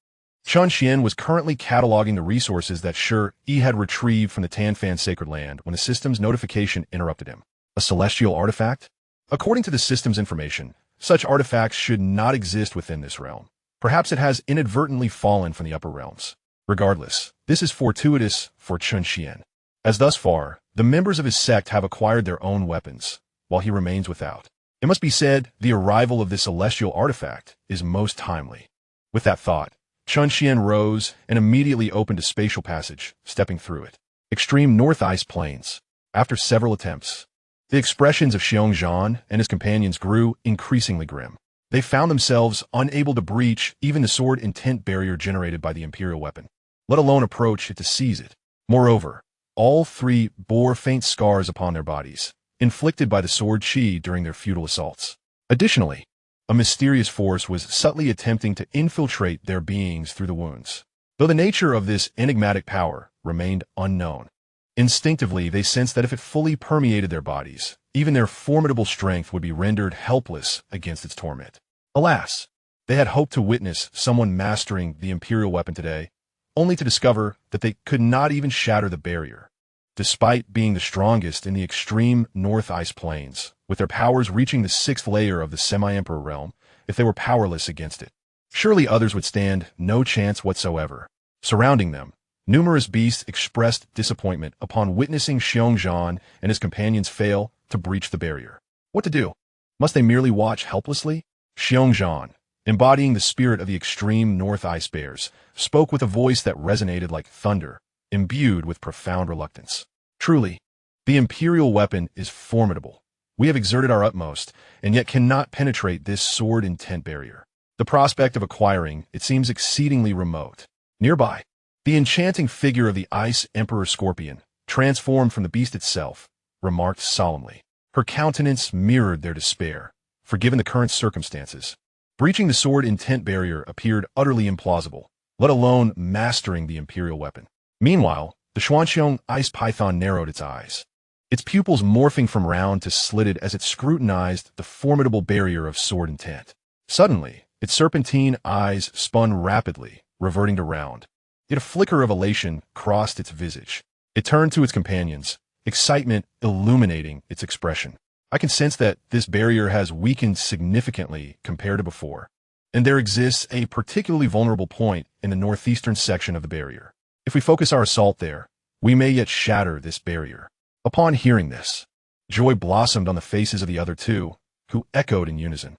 Chen Xuan was currently cataloging the resources that Shi had retrieved from the Tanfan Sacred Land when the system's notification interrupted him. A celestial artifact? According to the system's information, such artifacts should not exist within this realm. Perhaps it has inadvertently fallen from the upper realms. Regardless, this is fortuitous for Chen Xuan, as thus far, the members of his sect have acquired their own weapons, while he remains without. It must be said, the arrival of this celestial artifact is most timely. With that thought, Chen Xuan rose and immediately opened a spatial passage, stepping through it. Extreme North Ice Plains. After several attempts, the expressions of Xianxia and his companions grew increasingly grim. They found themselves unable to breach even the sword intent barrier generated by the Imperial weapon, let alone approach it to seize it. Moreover, all three bore faint scars upon their bodies, inflicted by the sword chi during their futile assaults. Additionally, a mysterious force was subtly attempting to infiltrate their beings through the wounds, though the nature of this enigmatic power remained unknown. Instinctively, they sensed that if it fully permeated their bodies, even their formidable strength would be rendered helpless against its torment. Alas, they had hoped to witness someone mastering the Imperial weapon today, only to discover that they could not even shatter the barrier. Despite being the strongest in the extreme North Ice Plains, with their powers reaching the 6th layer of the semi-emperor realm, if they were powerless against it, surely others would stand no chance whatsoever. Surrounding them, numerous beasts expressed disappointment upon witnessing Xianxia and his companions fail to breach the barrier. What to do? Must they merely watch helplessly? Xianxia, embodying the spirit of the extreme North Ice Bears, spoke with a voice that resonated like thunder, imbued with profound reluctance. Truly, the Imperial weapon is formidable. We have exerted our utmost, and yet cannot penetrate this sword intent barrier. The prospect of acquiring it seems exceedingly remote. Nearby, the enchanting figure of the Ice Emperor Scorpion, transformed from the beast itself, remarked solemnly. Her countenance mirrored their despair, for given the current circumstances, breaching the sword intent barrier appeared utterly implausible, let alone mastering the Imperial weapon. Meanwhile, the Xuanxiong ice python narrowed its eyes, its pupils morphing from round to slitted as it scrutinized the formidable barrier of sword intent. Suddenly, its serpentine eyes spun rapidly, reverting to round. Yet a flicker of elation crossed its visage. It turned to its companions, excitement illuminating its expression. I can sense that this barrier has weakened significantly compared to before, and there exists a particularly vulnerable point in the northeastern section of the barrier. If we focus our assault there, we may yet shatter this barrier. Upon hearing this, joy blossomed on the faces of the other two, who echoed in unison.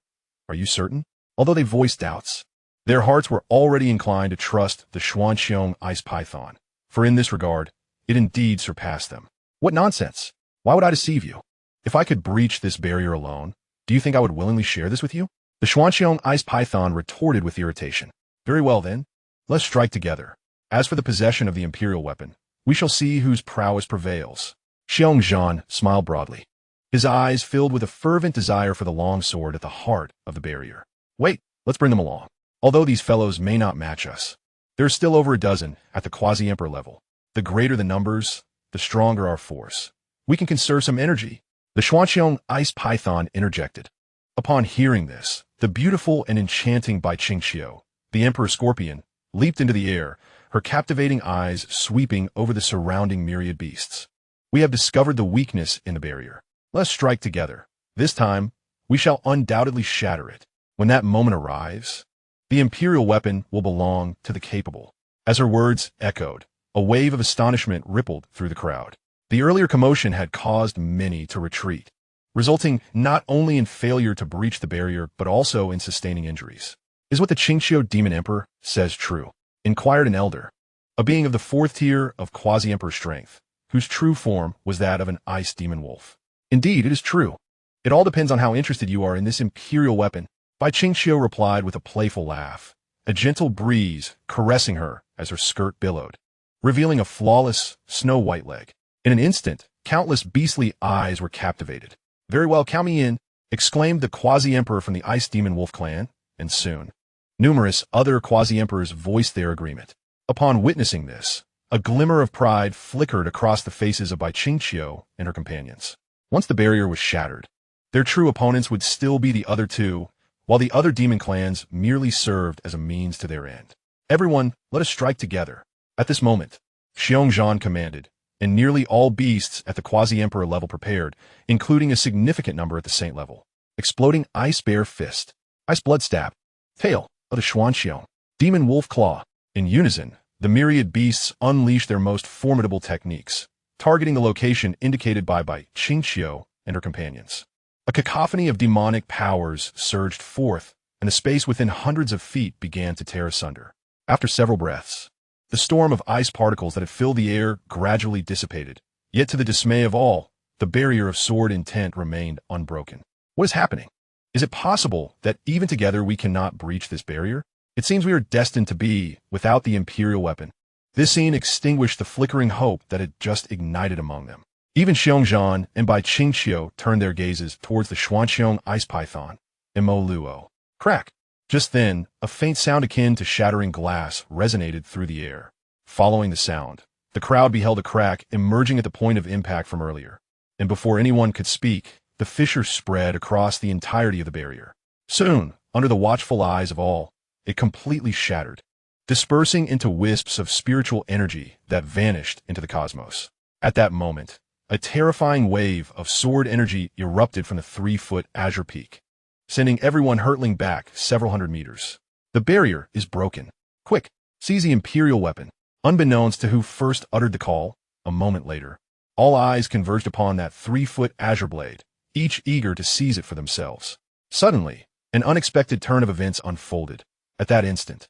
Are you certain? Although they voiced doubts, their hearts were already inclined to trust the Xuanxiong ice python, for in this regard, it indeed surpassed them. What nonsense! Why would I deceive you? If I could breach this barrier alone, do you think I would willingly share this with you? The Xuanxiong ice python retorted with irritation. Very well then, let's strike together. As for the possession of the Imperial weapon, we shall see whose prowess prevails. Xianxia smiled broadly, his eyes filled with a fervent desire for the long sword at the heart of the barrier. Wait, let's bring them along. Although these fellows may not match us, there's still over a dozen at the quasi-emperor level. The greater the numbers, the stronger our force. We can conserve some energy. The Xuanxiong ice python interjected. Upon hearing this, the beautiful and enchanting Xianxia, the emperor scorpion, leaped into the air, her captivating eyes sweeping over the surrounding myriad beasts. We have discovered the weakness in the barrier. Let us strike together. This time, we shall undoubtedly shatter it. When that moment arrives, the imperial weapon will belong to the capable. As her words echoed, a wave of astonishment rippled through the crowd. The earlier commotion had caused many to retreat, resulting not only in failure to breach the barrier but also in sustaining injuries. Is what the Xianxia demon emperor says true? Inquired an elder, a being of the fourth tier of quasi-emperor strength, whose true form was that of an ice demon wolf. Indeed, it is true. It all depends on how interested you are in this imperial weapon. Bai Xianxia replied with a playful laugh, a gentle breeze caressing her as her skirt billowed, revealing a flawless, snow-white leg. In an instant, countless beastly eyes were captivated. Very well, count me in, exclaimed the quasi-emperor from the Ice Demon Wolf clan, and soon, numerous other quasi-emperors voiced their agreement. Upon witnessing this, a glimmer of pride flickered across the faces of Bai Xianxia and her companions. Once the barrier was shattered, their true opponents would still be the other two, while the other demon clans merely served as a means to their end. Everyone, let us strike together. At this moment, Xianxia commanded, and nearly all beasts at the quasi-emperor level prepared, including a significant number at the saint level. Exploding Ice Bear Fist, Ice Blood Stab, Tail of the Xianxia, Demon Wolf Claw. In unison, the myriad beasts unleashed their most formidable techniques, targeting the location indicated by Bai Xianxia and her companions. A cacophony of demonic powers surged forth, and the space within hundreds of feet began to tear asunder. After several breaths, the storm of ice particles that had filled the air gradually dissipated. Yet to the dismay of all, the barrier of sword intent remained unbroken. What is happening? Is it possible that even together we cannot breach this barrier? It seems we are destined to be without the imperial weapon. This scene extinguished the flickering hope that had just ignited among them. Even Xianxia and Bai Xianxia turned their gazes towards the Xuanxiong ice python, Luo. Crack! Just then, a faint sound akin to shattering glass resonated through the air. Following the sound, the crowd beheld a crack emerging at the point of impact from earlier. And before anyone could speak, the fissure spread across the entirety of the barrier. Soon, under the watchful eyes of all, it completely shattered, dispersing into wisps of spiritual energy that vanished into the cosmos. At that moment, a terrifying wave of sword energy erupted from the 3-foot azure peak, sending everyone hurtling back several hundred meters. The barrier is broken. Quick, seize the imperial weapon. Unbeknownst to who first uttered the call, a moment later, all eyes converged upon that 3-foot azure blade, each eager to seize it for themselves. Suddenly, an unexpected turn of events unfolded. At that instant,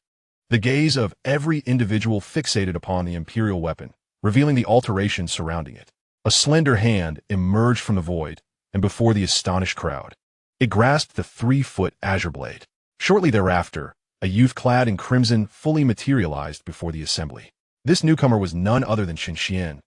the gaze of every individual fixated upon the imperial weapon, revealing the alteration surrounding it. A slender hand emerged from the void, and before the astonished crowd, it grasped the 3-foot azure blade. Shortly thereafter, a youth clad in crimson fully materialized before the assembly. This newcomer was none other than Chen Xuan.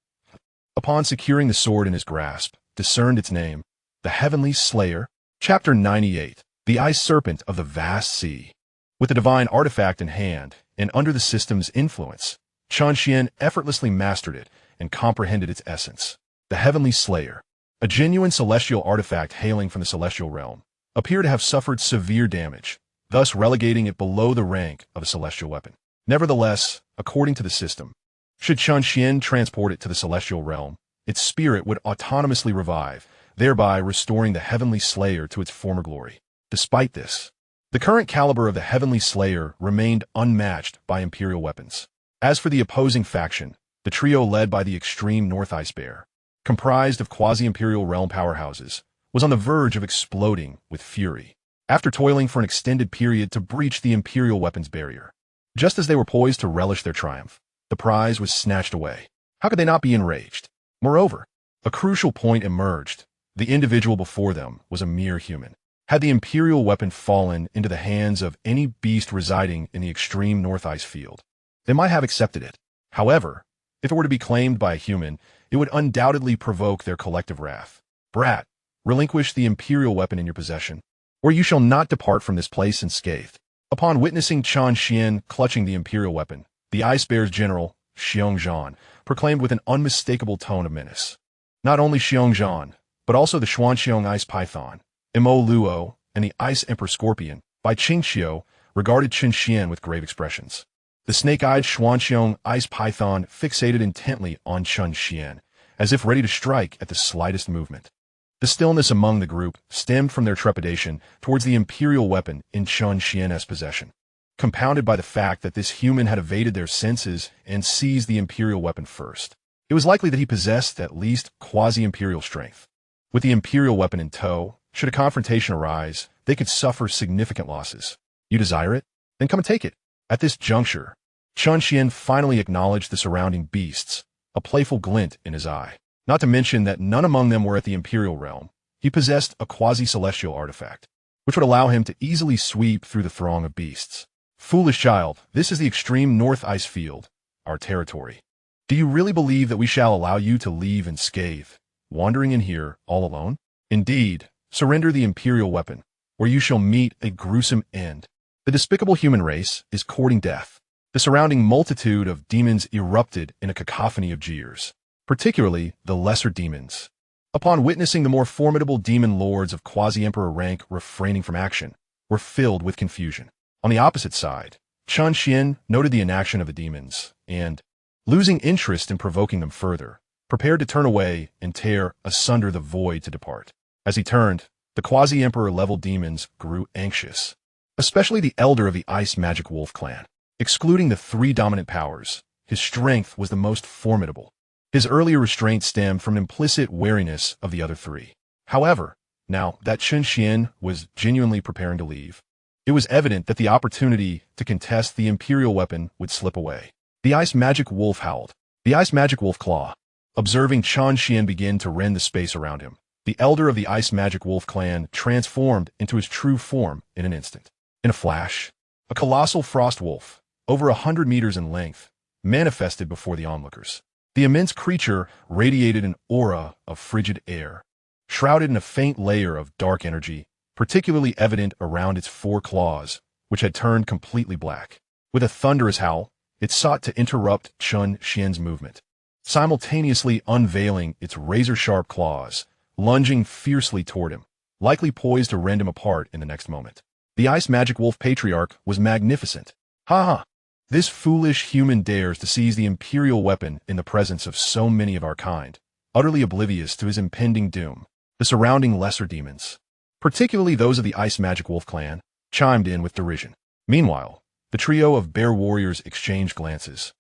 Upon securing the sword in his grasp, discerned its name, the Heavenly Slayer. Chapter 98, The Ice Serpent of the Vast Sea. With the divine artifact in hand, and under the system's influence, Chen Xuan effortlessly mastered it and comprehended its essence. The Heavenly Slayer, a genuine celestial artifact hailing from the celestial realm, appeared to have suffered severe damage, thus relegating it below the rank of a celestial weapon. Nevertheless, according to the system, should Chen Xuan transport it to the celestial realm, its spirit would autonomously revive, thereby restoring the Heavenly Slayer to its former glory. Despite this, the current caliber of the Heavenly Slayer remained unmatched by imperial weapons. As for the opposing faction, the trio led by the extreme North Ice Bear, comprised of quasi-imperial realm powerhouses, was on the verge of exploding with fury, after toiling for an extended period to breach the imperial weapons barrier. Just as they were poised to relish their triumph, the prize was snatched away. How could they not be enraged? Moreover, a crucial point emerged. The individual before them was a mere human. Had the imperial weapon fallen into the hands of any beast residing in the extreme North Ice field, they might have accepted it. However, if it were to be claimed by a human, it would undoubtedly provoke their collective wrath. Brat, relinquish the imperial weapon in your possession, or you shall not depart from this place unscathed. Upon witnessing Chen Xuan clutching the imperial weapon, the Ice Bear's general, Xianxia, proclaimed with an unmistakable tone of menace. Not only Xianxia, but also the Xuanxiong Ice Python, Luo, and the Ice Emperor Scorpion, Bai Xianxia, regarded Chen Xuan with grave expressions. The snake-eyed Xuanxiong Ice Python fixated intently on Chen Xuan, as if ready to strike at the slightest movement. The stillness among the group stemmed from their trepidation towards the imperial weapon in Chen Xuan's possession, compounded by the fact that this human had evaded their senses and seized the imperial weapon first. It was likely that he possessed at least quasi-imperial strength. With the imperial weapon in tow, should a confrontation arise, they could suffer significant losses. You desire it? Then come and take it. At this juncture, Chen Xuan finally acknowledged the surrounding beasts, a playful glint in his eye. Not to mention that none among them were at the imperial realm. He possessed a quasi-celestial artifact, which would allow him to easily sweep through the throng of beasts. Foolish child, this is the extreme north ice field, our territory. Do you really believe that we shall allow you to leave unscathed, wandering in here all alone? Indeed, surrender the imperial weapon, or you shall meet a gruesome end. The despicable human race is courting death. The surrounding multitude of demons erupted in a cacophony of jeers, particularly the lesser demons. Upon witnessing the more formidable demon lords of quasi-emperor rank refraining from action, were filled with confusion. On the opposite side, Chen Xuan noted the inaction of the demons, and, losing interest in provoking them further, prepared to turn away and tear asunder the void to depart. As he turned, the quasi-emperor-level demons grew anxious, especially the elder of the Ice Magic Wolf clan. Excluding the three dominant powers, his strength was the most formidable. His earlier restraint stemmed from an implicit wariness of the other three. However, now that Chen Xuan was genuinely preparing to leave, it was evident that the opportunity to contest the imperial weapon would slip away. The Ice Magic Wolf howled. The Ice Magic Wolf claw. Observing Chen Xuan begin to rend the space around him, the elder of the Ice Magic Wolf clan transformed into his true form in an instant. In a flash, a colossal frost wolf, over 100 meters in length, manifested before the onlookers. The immense creature radiated an aura of frigid air, shrouded in a faint layer of dark energy, particularly evident around its four claws, which had turned completely black. With a thunderous howl, it sought to interrupt Chen Xuan's movement, simultaneously unveiling its razor-sharp claws, lunging fiercely toward him, likely poised to rend him apart in the next moment. The Ice Magic Wolf Patriarch was magnificent. Ha ha! This foolish human dares to seize the imperial weapon in the presence of so many of our kind, utterly oblivious to his impending doom. The surrounding lesser demons, particularly those of the Ice Magic Wolf clan, chimed in with derision. Meanwhile, the trio of bear warriors exchanged glances,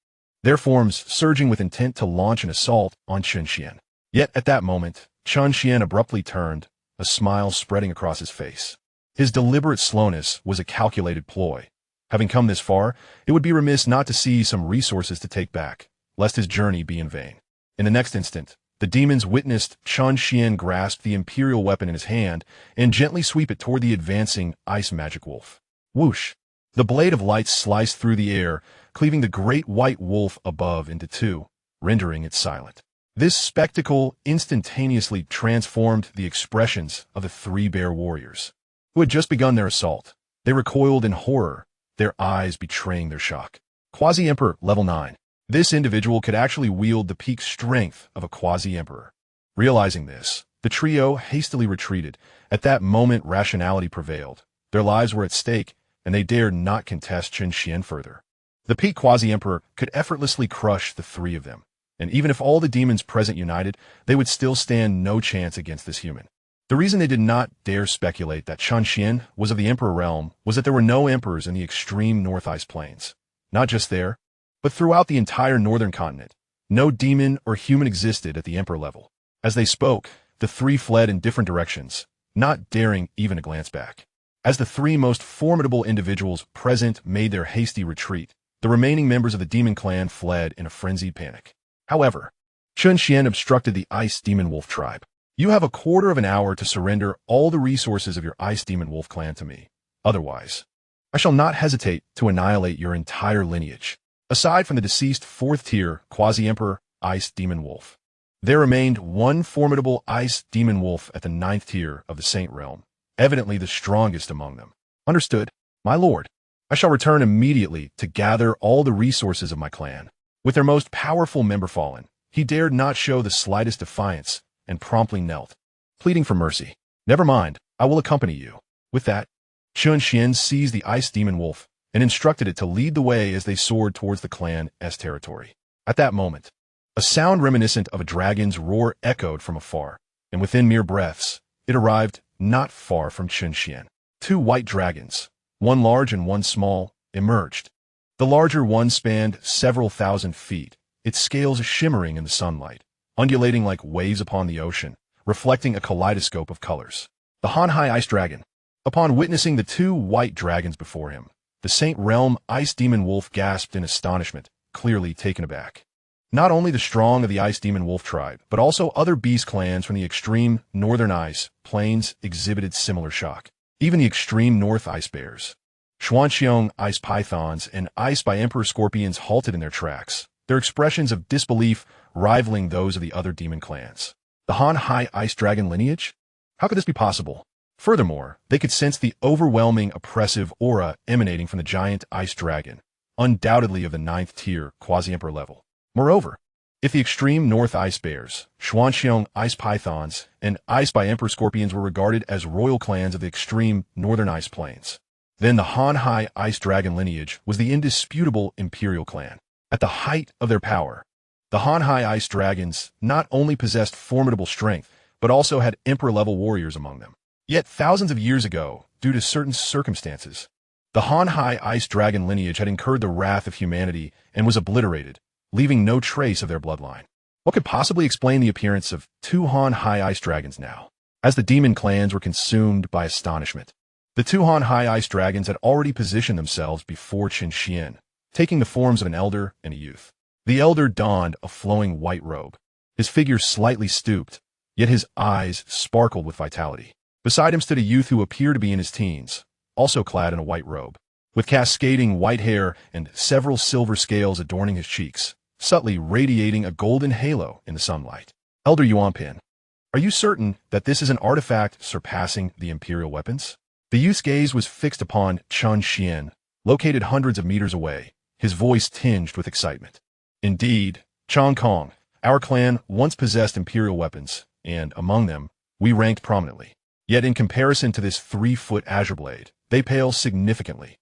their forms surging with intent to launch an assault on Chen Xuan. Yet at that moment, Chen Xuan abruptly turned, a smile spreading across his face. His deliberate slowness was a calculated ploy. Having come this far, it would be remiss not to seize some resources to take back, lest his journey be in vain. In the next instant, the demons witnessed Chen Xuan grasp the imperial weapon in his hand and gently sweep it toward the advancing Ice Magic Wolf. Whoosh! The blade of light sliced through the air, cleaving the great white wolf above into two, rendering it silent. This spectacle instantaneously transformed the expressions of the three bear warriors, who had just begun their assault. They recoiled in horror, their eyes betraying their shock. Quasi-Emperor Level 9. This individual could actually wield the peak strength of a Quasi-Emperor. Realizing this, the trio hastily retreated. At that moment, rationality prevailed. Their lives were at stake, and they dared not contest Chen Xuan further. The peak Quasi-Emperor could effortlessly crush the three of them, and even if all the demons present united, they would still stand no chance against this human. The reason they did not dare speculate that Chen Xuan was of the Emperor realm was that there were no emperors in the extreme North Ice Plains. Not just there, but throughout the entire northern continent. No demon or human existed at the Emperor level. As they spoke, the three fled in different directions, not daring even a glance back. As the three most formidable individuals present made their hasty retreat, the remaining members of the demon clan fled in a frenzied panic. However, Chen Xuan obstructed the Ice Demon Wolf tribe. You have a quarter of an hour to surrender all the resources of your Ice Demon Wolf clan to me. Otherwise, I shall not hesitate to annihilate your entire lineage. Aside from the deceased fourth-tier Quasi-Emperor Ice Demon Wolf, there remained one formidable Ice Demon Wolf at the 9th tier of the Saint Realm, evidently the strongest among them. Understood, my lord. I shall return immediately to gather all the resources of my clan. With their most powerful member fallen, he dared not show the slightest defiance, and promptly knelt, pleading for mercy. Never mind, I will accompany you. With that, Chen Xuan seized the Ice Demon Wolf and instructed it to lead the way as they soared towards the clan's territory. At that moment, A sound reminiscent of a dragon's roar echoed from afar, and within mere breaths, it arrived not far from Chen Xuan. Two white dragons, one large and one small, emerged. The larger one spanned several thousand feet, its scales shimmering in the sunlight, undulating like waves upon the ocean, reflecting a kaleidoscope of colors. The Hanhai Ice Dragon. Upon witnessing the two white dragons before him, the Saint Realm Ice Demon Wolf gasped in astonishment, clearly taken aback. Not only the strong of the Ice Demon Wolf tribe, but also other beast clans from the extreme northern ice plains exhibited similar shock. Even the extreme north ice bears, Xianxia ice pythons, and Ice by Emperor scorpions halted in their tracks, their expressions of disbelief rivaling those of the other demon clans. The Hanhai Ice Dragon lineage? How could this be possible? Furthermore, they could sense the overwhelming oppressive aura emanating from the giant ice dragon, undoubtedly of the 9th tier quasi-emperor level. Moreover, if the extreme north ice bears, Xianxia ice pythons, and Ice by Emperor scorpions were regarded as royal clans of the extreme northern ice plains, then the Hanhai Ice Dragon lineage was the indisputable imperial clan. At the height of their power, the Hanhai Ice Dragons not only possessed formidable strength, but also had emperor-level warriors among them. Yet thousands of years ago, due to certain circumstances, the Hanhai Ice Dragon lineage had incurred the wrath of humanity and was obliterated, leaving no trace of their bloodline. What could possibly explain the appearance of two Hanhai Ice Dragons now? As the demon clans were consumed by astonishment, the two Hanhai Ice Dragons had already positioned themselves before Chen Xuan, taking the forms of an elder and a youth. The elder donned a flowing white robe. His figure slightly stooped, yet his eyes sparkled with vitality. Beside him stood a youth who appeared to be in his teens, also clad in a white robe, with cascading white hair and several silver scales adorning his cheeks, subtly radiating a golden halo in the sunlight. Elder Yuanpin, are you certain that this is an artifact surpassing the imperial weapons? The youth's gaze was fixed upon Chen Xuan, located hundreds of meters away, his voice tinged with excitement. Indeed, Chong Kong, our clan once possessed imperial weapons, and, among them, we ranked prominently. Yet in comparison to this 3-foot azure blade, they pale significantly.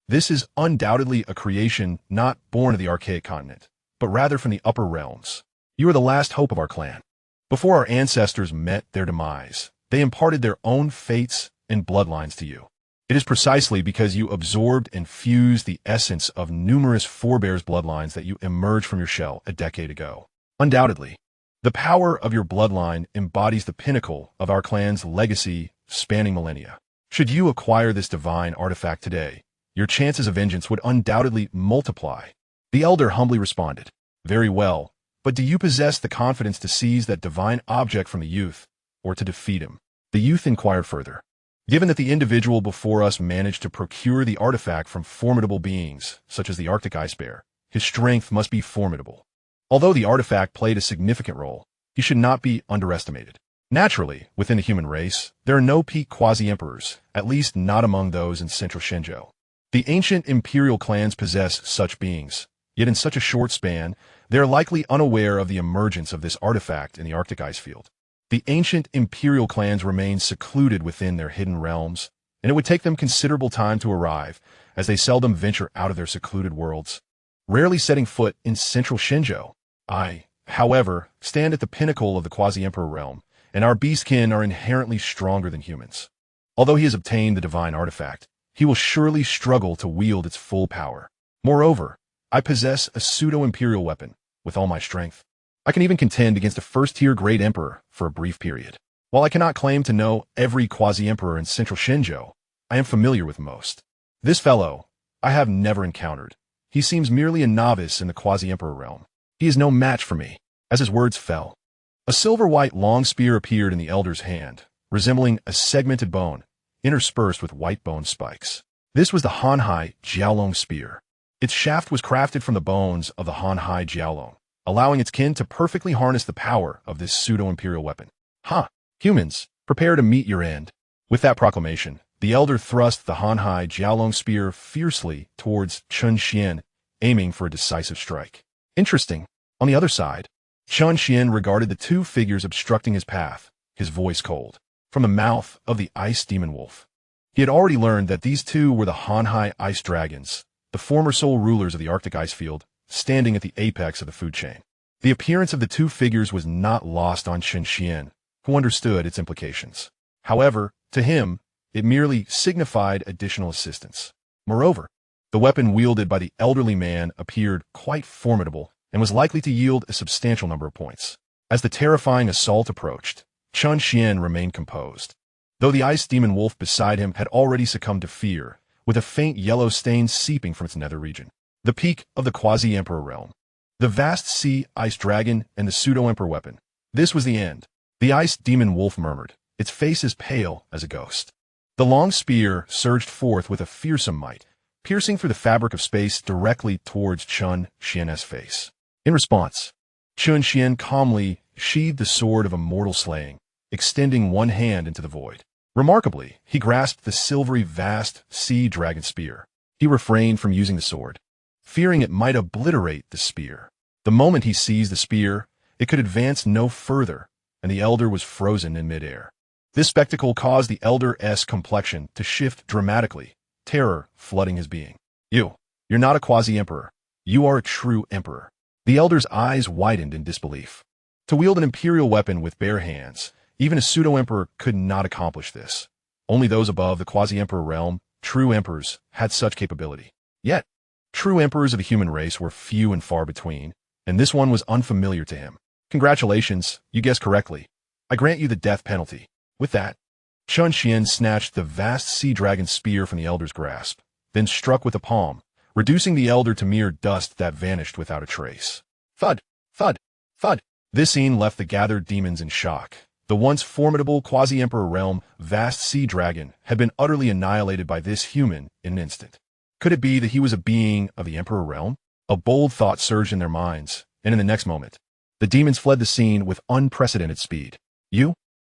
This is undoubtedly a creation not born of the archaic continent, but rather from the upper realms. You are the last hope of our clan. Before our ancestors met their demise, they imparted their own fates and bloodlines to you. It is precisely because you absorbed and fused the essence of numerous forebears' bloodlines that you emerged from your shell a decade ago. Undoubtedly, the power of your bloodline embodies the pinnacle of our clan's legacy spanning millennia. Should you acquire this divine artifact today, your chances of vengeance would undoubtedly multiply. The elder humbly responded, "Very well, but do you possess the confidence to seize that divine object from the youth, or to defeat him?" The youth inquired further. Given that the individual before us managed to procure the artifact from formidable beings, such as the Arctic ice bear, his strength must be formidable. Although the artifact played a significant role, he should not be underestimated. Naturally, within the human race, there are no peak quasi-emperors, at least not among those in central Shenzhou. The ancient imperial clans possess such beings, yet in such a short span, they are likely unaware of the emergence of this artifact in the Arctic ice field. The ancient imperial clans remain secluded within their hidden realms, and it would take them considerable time to arrive, as they seldom venture out of their secluded worlds, rarely setting foot in central Shenzhou. I, however, stand at the pinnacle of the quasi-emperor realm, and our beastkin are inherently stronger than humans. Although he has obtained the divine artifact, he will surely struggle to wield its full power. Moreover, I possess a pseudo-imperial weapon, with all my strength. I can even contend against a first-tier great emperor for a brief period. While I cannot claim to know every quasi-emperor in central Shenzhou, I am familiar with most. This fellow, I have never encountered. He seems merely a novice in the quasi-emperor realm. He is no match for me. As his words fell, a silver-white long spear appeared in the elder's hand, resembling a segmented bone, interspersed with white bone spikes. This was the Hanhai Jiaolong spear. Its shaft was crafted from the bones of the Hanhai Jiaolong, allowing its kin to perfectly harness the power of this pseudo-imperial weapon. Humans, prepare to meet your end. With that proclamation, the elder thrust the Hanhai Jiaolong spear fiercely towards Chen Xuan, aiming for a decisive strike. Interesting. On the other side, Chen Xuan regarded the two figures obstructing his path, his voice cold. From the mouth of the Ice Demon Wolf, he had already learned that these two were the Hanhai Ice Dragons, the former sole rulers of the Arctic ice field, standing at the apex of the food chain. The appearance of the two figures was not lost on Chen Xuan, who understood its implications. However, to him, it merely signified additional assistance. Moreover, the weapon wielded by the elderly man appeared quite formidable and was likely to yield a substantial number of points. As the terrifying assault approached, Chen Xuan remained composed. Though the ice demon wolf beside him had already succumbed to fear, with a faint yellow stain seeping from its nether region. The peak of the quasi-emperor realm. The vast sea ice dragon and the pseudo-emperor weapon. This was the end. The ice demon wolf murmured, its face as pale as a ghost. The long spear surged forth with a fearsome might, piercing through the fabric of space directly towards Chen Xuan's face. In response, Chen Xuan calmly sheathed the sword of immortal slaying, extending one hand into the void. Remarkably, he grasped the silvery vast sea dragon spear. He refrained from using the sword, fearing it might obliterate the spear. The moment he seized the spear, it could advance no further, and the elder was frozen in midair. This spectacle caused the elder's complexion to shift dramatically, terror flooding his being. You're not a quasi-emperor. You are a true emperor. The elder's eyes widened in disbelief. To wield an imperial weapon with bare hands, even a pseudo-emperor could not accomplish this. Only those above the quasi-emperor realm, true emperors, had such capability. Yet, true emperors of the human race were few and far between, and this one was unfamiliar to him. Congratulations, you guessed correctly. I grant you the death penalty. With that, Chen Xuan snatched the vast sea dragon spear from the elder's grasp, then struck with the palm, reducing the elder to mere dust that vanished without a trace. Thud, thud, thud. This scene left the gathered demons in shock. The once formidable quasi-emperor realm, vast sea dragon, had been utterly annihilated by this human in an instant. Could it be that he was a being of the emperor realm? A bold thought surged in their minds, and in the next moment, the demons fled the scene with unprecedented speed.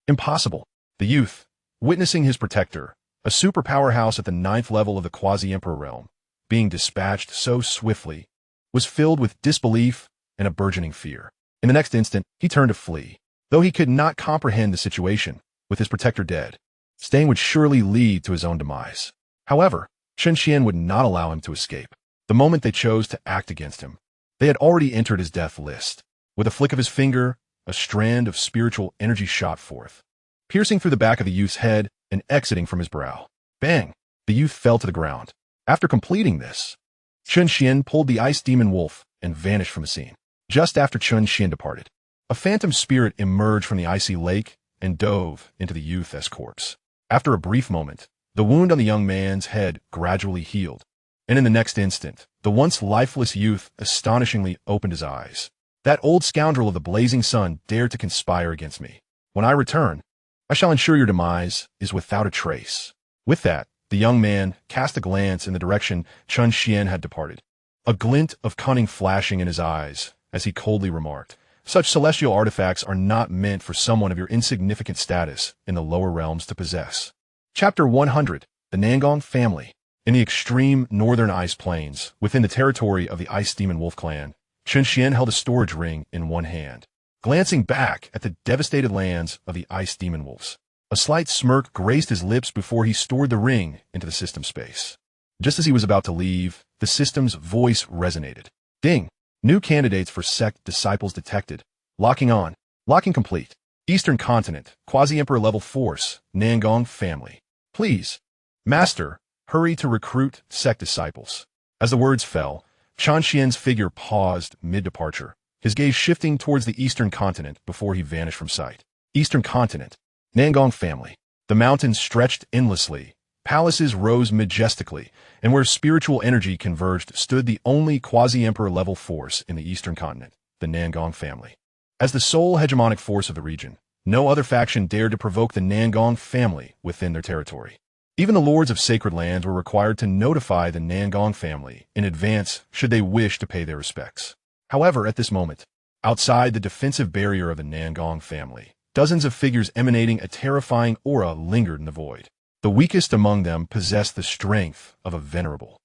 Impossible. The youth, witnessing his protector, a super powerhouse at the 9th level of the quasi-emperor realm, being dispatched so swiftly, was filled with disbelief and a burgeoning fear. In the next instant, he turned to flee. Though he could not comprehend the situation, with his protector dead, staying would surely lead to his own demise. However, Chen Xuan would not allow him to escape. The moment they chose to act against him, they had already entered his death list. With a flick of his finger, a strand of spiritual energy shot forth, piercing through the back of the youth's head and exiting from his brow. Bang! The youth fell to the ground. After completing this, Chen Xuan pulled the ice demon wolf and vanished from the scene. Just after Chen Xuan departed, a phantom spirit emerged from the icy lake and dove into the youth's corpse. After a brief moment, the wound on the young man's head gradually healed, and in the next instant, the once lifeless youth astonishingly opened his eyes. That old scoundrel of the blazing sun dared to conspire against me. When I return, I shall ensure your demise is without a trace. With that, the young man cast a glance in the direction Chen Xuan had departed, a glint of cunning flashing in his eyes as he coldly remarked, "Such celestial artifacts are not meant for someone of your insignificant status in the lower realms to possess." Chapter 100, The Nangong Family. In the extreme northern ice plains, within the territory of the Ice Demon Wolf clan, Chen Xuan held a storage ring in one hand. Glancing back at the devastated lands of the Ice Demon Wolves, a slight smirk graced his lips before he stored the ring into the system space. Just as he was about to leave, the system's voice resonated. Ding! New candidates for sect disciples detected. Locking on. Locking complete. Eastern Continent, Quasi-Emperor level force, Nangong family. Please, Master, hurry to recruit sect disciples. As the words fell, Chen Xuan's figure paused mid-departure, his gaze shifting towards the Eastern Continent before he vanished from sight. Eastern Continent, Nangong family. The mountains stretched endlessly, palaces rose majestically, and where spiritual energy converged stood the only quasi-emperor level force in the Eastern Continent, the Nangong family. As the sole hegemonic force of the region, no other faction dared to provoke the Nangong family within their territory. Even the lords of sacred lands were required to notify the Nangong family in advance should they wish to pay their respects. However, at this moment, outside the defensive barrier of the Nangong family, dozens of figures emanating a terrifying aura lingered in the void. The weakest among them possessed the strength of a venerable,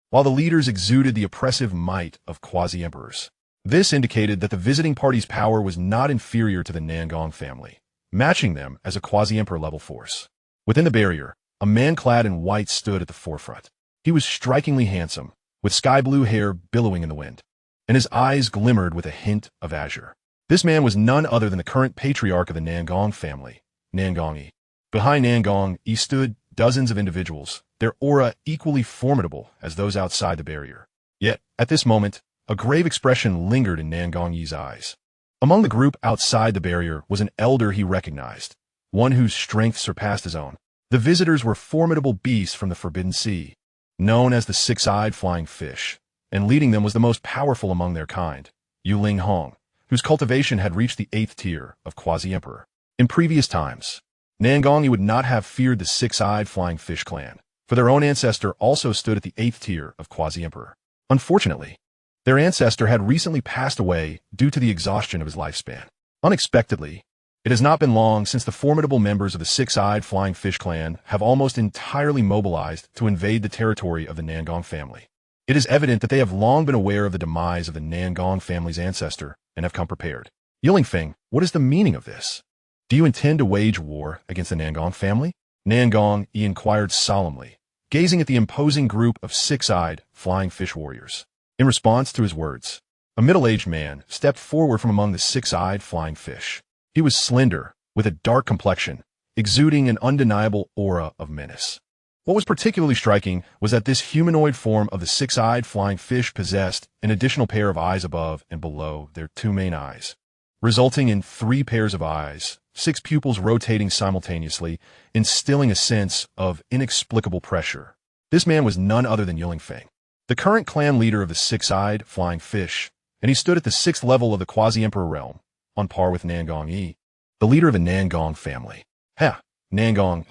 while the leaders exuded the oppressive might of quasi-emperors. This indicated that the visiting party's power was not inferior to the Nangong family, matching them as a quasi-emperor level force. Within the barrier, a man clad in white stood at the forefront. He was strikingly handsome, with sky-blue hair billowing in the wind. and his eyes glimmered with a hint of azure. This man was none other than the current patriarch of the Nangong family, Nangong. Behind Nangong stood dozens of individuals, their aura equally formidable as those outside the barrier. Yet, at this moment, a grave expression lingered in Nangong's eyes. Among the group outside the barrier was an elder he recognized, one whose strength surpassed his own. The visitors were formidable beasts from the Forbidden Sea, known as the Six-Eyed Flying Fish, and leading them was the most powerful among their kind, Yuling Hong, whose cultivation had reached the 8th tier of Quasi-Emperor. In previous times, Nangong would not have feared the Six-Eyed Flying Fish clan, for their own ancestor also stood at the 8th tier of Quasi-Emperor. Unfortunately, their ancestor had recently passed away due to the exhaustion of his lifespan. Unexpectedly, it has not been long since the formidable members of the Six-Eyed Flying Fish clan have almost entirely mobilized to invade the territory of the Nangong family. It is evident that they have long been aware of the demise of the Nangong family's ancestor and have come prepared. Yulingfeng, what is the meaning of this? Do you intend to wage war against the Nangong family? Nangong inquired solemnly, gazing at the imposing group of six-eyed flying fish warriors. In response to his words, a middle-aged man stepped forward from among the six-eyed flying fish. He was slender, with a dark complexion, exuding an undeniable aura of menace. What was particularly striking was that this humanoid form of the six-eyed flying fish possessed an additional pair of eyes above and below their two main eyes, resulting in 3 pairs of eyes, 6 pupils rotating simultaneously, instilling a sense of inexplicable pressure. This man was none other than Yulingfeng, the current clan leader of the six-eyed flying fish, and he stood at the 6th level of the Quasi-Emperor realm, on par with Nangong, the leader of the Nangong family. Nangong,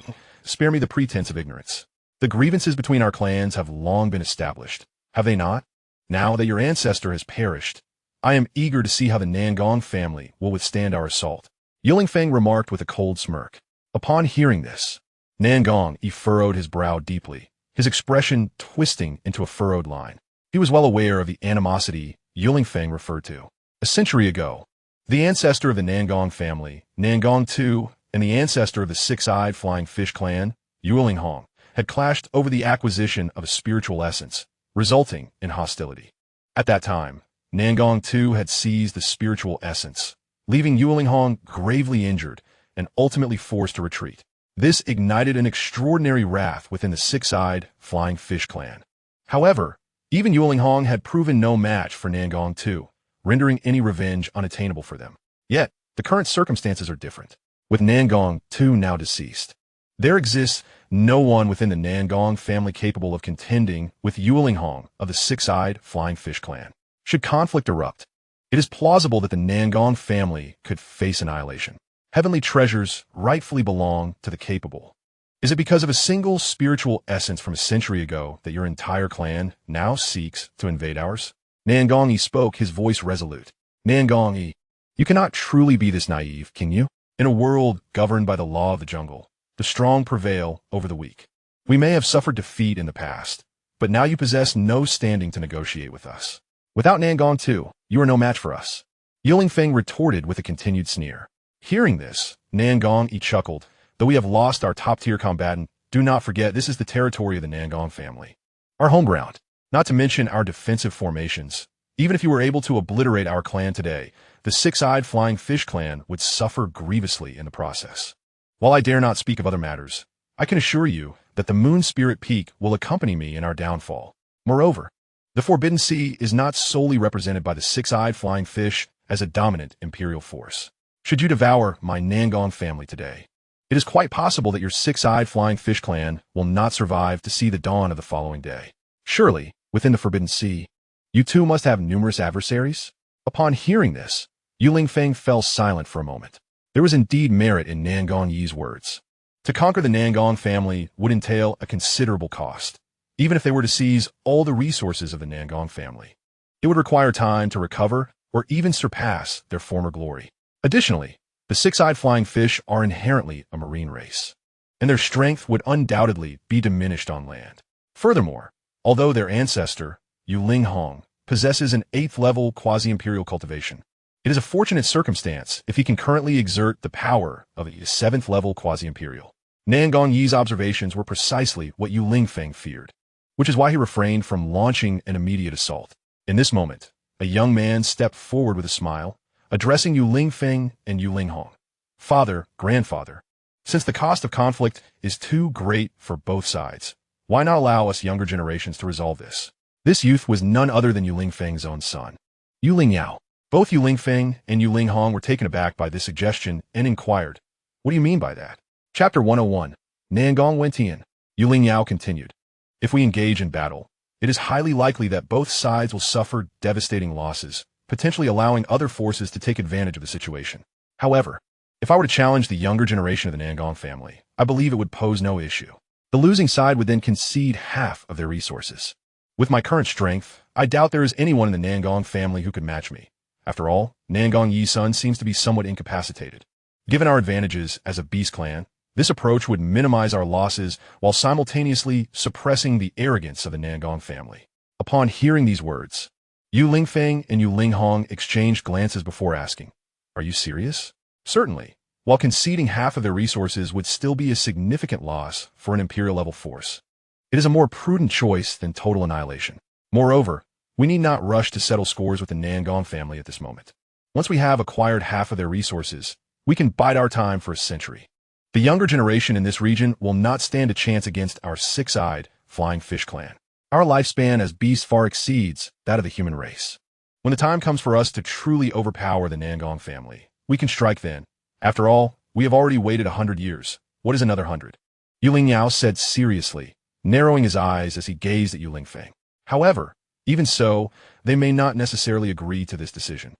spare me the pretense of ignorance. The grievances between our clans have long been established, have they not? Now that your ancestor has perished, I am eager to see how the Nangong family will withstand our assault. Yulingfeng remarked with a cold smirk. Upon hearing this, Nangong furrowed his brow deeply, his expression twisting into a furrowed line. He was well aware of the animosity Yulingfeng referred to. A century ago, the ancestor of the Nangong family, Nangong II, and the ancestor of the six-eyed flying fish clan, Yuling had clashed over the acquisition of a spiritual essence, resulting in hostility. At that time, Nangong II had seized the spiritual essence, leaving Yuling gravely injured and ultimately forced to retreat. This ignited an extraordinary wrath within the six-eyed flying fish clan. However, even Yuling had proven no match for Nangong II, rendering any revenge unattainable for them. Yet, the current circumstances are different. With Nangong II now deceased, there exists no one within the Nangong family capable of contending with Yuling of the six-eyed flying fish clan. Should conflict erupt, it is plausible that the Nangong family could face annihilation. Heavenly treasures rightfully belong to the capable. Is it because of a single spiritual essence from a century ago that your entire clan now seeks to invade ours? Nangong spoke, his voice resolute. Nangong, you cannot truly be this naive, can you? In a world governed by the law of the jungle, the strong prevail over the weak. We may have suffered defeat in the past, but now you possess no standing to negotiate with us. Without Nangong II, you are no match for us. Yulingfeng retorted with a continued sneer. Hearing this, Nangong chuckled. Though we have lost our top-tier combatant, do not forget this is the territory of the Nangong family. Our home ground, not to mention our defensive formations. Even if you were able to obliterate our clan today, the six-eyed flying fish clan would suffer grievously in the process. While I dare not speak of other matters, I can assure you that the Moon Spirit Peak will accompany me in our downfall. Moreover, the Forbidden Sea is not solely represented by the six-eyed flying fish as a dominant imperial force. Should you devour my Nangong family today, it is quite possible that your six-eyed flying fish clan will not survive to see the dawn of the following day. Surely, within the Forbidden Sea, you too must have numerous adversaries? Upon hearing this, Yulingfeng fell silent for a moment. There was indeed merit in Nangong words. To conquer the Nangong family would entail a considerable cost, even if they were to seize all the resources of the Nangong family. It would require time to recover or even surpass their former glory. Additionally, the six-eyed flying fish are inherently a marine race, and their strength would undoubtedly be diminished on land. Furthermore, although their ancestor, Yuling possesses an 8th-level quasi-imperial cultivation, it is a fortunate circumstance if he can currently exert the power of a 7th-level quasi-imperial. Nangong's observations were precisely what Yulingfeng feared, which is why he refrained from launching an immediate assault. In this moment, a young man stepped forward with a smile, addressing Yu Lingfeng and Yu Linghong. Father, grandfather, since the cost of conflict is too great for both sides, why not allow us younger generations to resolve this? This youth was none other than Yu Lingfeng's own son, Yu Lingyao. Both Yu Lingfeng and Yu Linghong were taken aback by this suggestion and inquired, "What do you mean by that?" Chapter 101, Nangong Wentian. Yu Lingyao continued, "If we engage in battle, it is highly likely that both sides will suffer devastating losses, potentially allowing other forces to take advantage of the situation. However, if I were to challenge the younger generation of the Nangong family, I believe it would pose no issue. The losing side would then concede half of their resources. With my current strength, I doubt there is anyone in the Nangong family who could match me. After all, Nangong Yi-sun seems to be somewhat incapacitated. Given our advantages as a beast clan, this approach would minimize our losses while simultaneously suppressing the arrogance of the Nangong family." Upon hearing these words, Yu Lingfeng and Yu Linghong exchanged glances before asking, "Are you serious?" Certainly, while conceding half of their resources would still be a significant loss for an imperial-level force. It is a more prudent choice than total annihilation. Moreover, we need not rush to settle scores with the Nangong family at this moment. Once we have acquired half of their resources, we can bide our time for a century. The younger generation in this region will not stand a chance against our six-eyed, flying fish clan. Our lifespan as beasts far exceeds that of the human race. When the time comes for us to truly overpower the Nangong family, we can strike then. After all, we have already waited 100 years. What is another 100? Yu Lingyao said seriously, narrowing his eyes as he gazed at Yu Lingfeng. However, even so, they may not necessarily agree to this decision.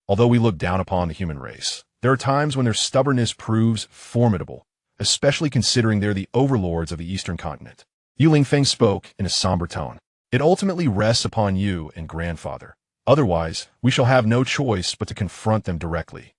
Although we look down upon the human race, there are times when their stubbornness proves formidable, especially considering they're the overlords of the Eastern continent. Yu Lingfeng spoke in a somber tone. It ultimately rests upon you and grandfather. Otherwise, we shall have no choice but to confront them directly.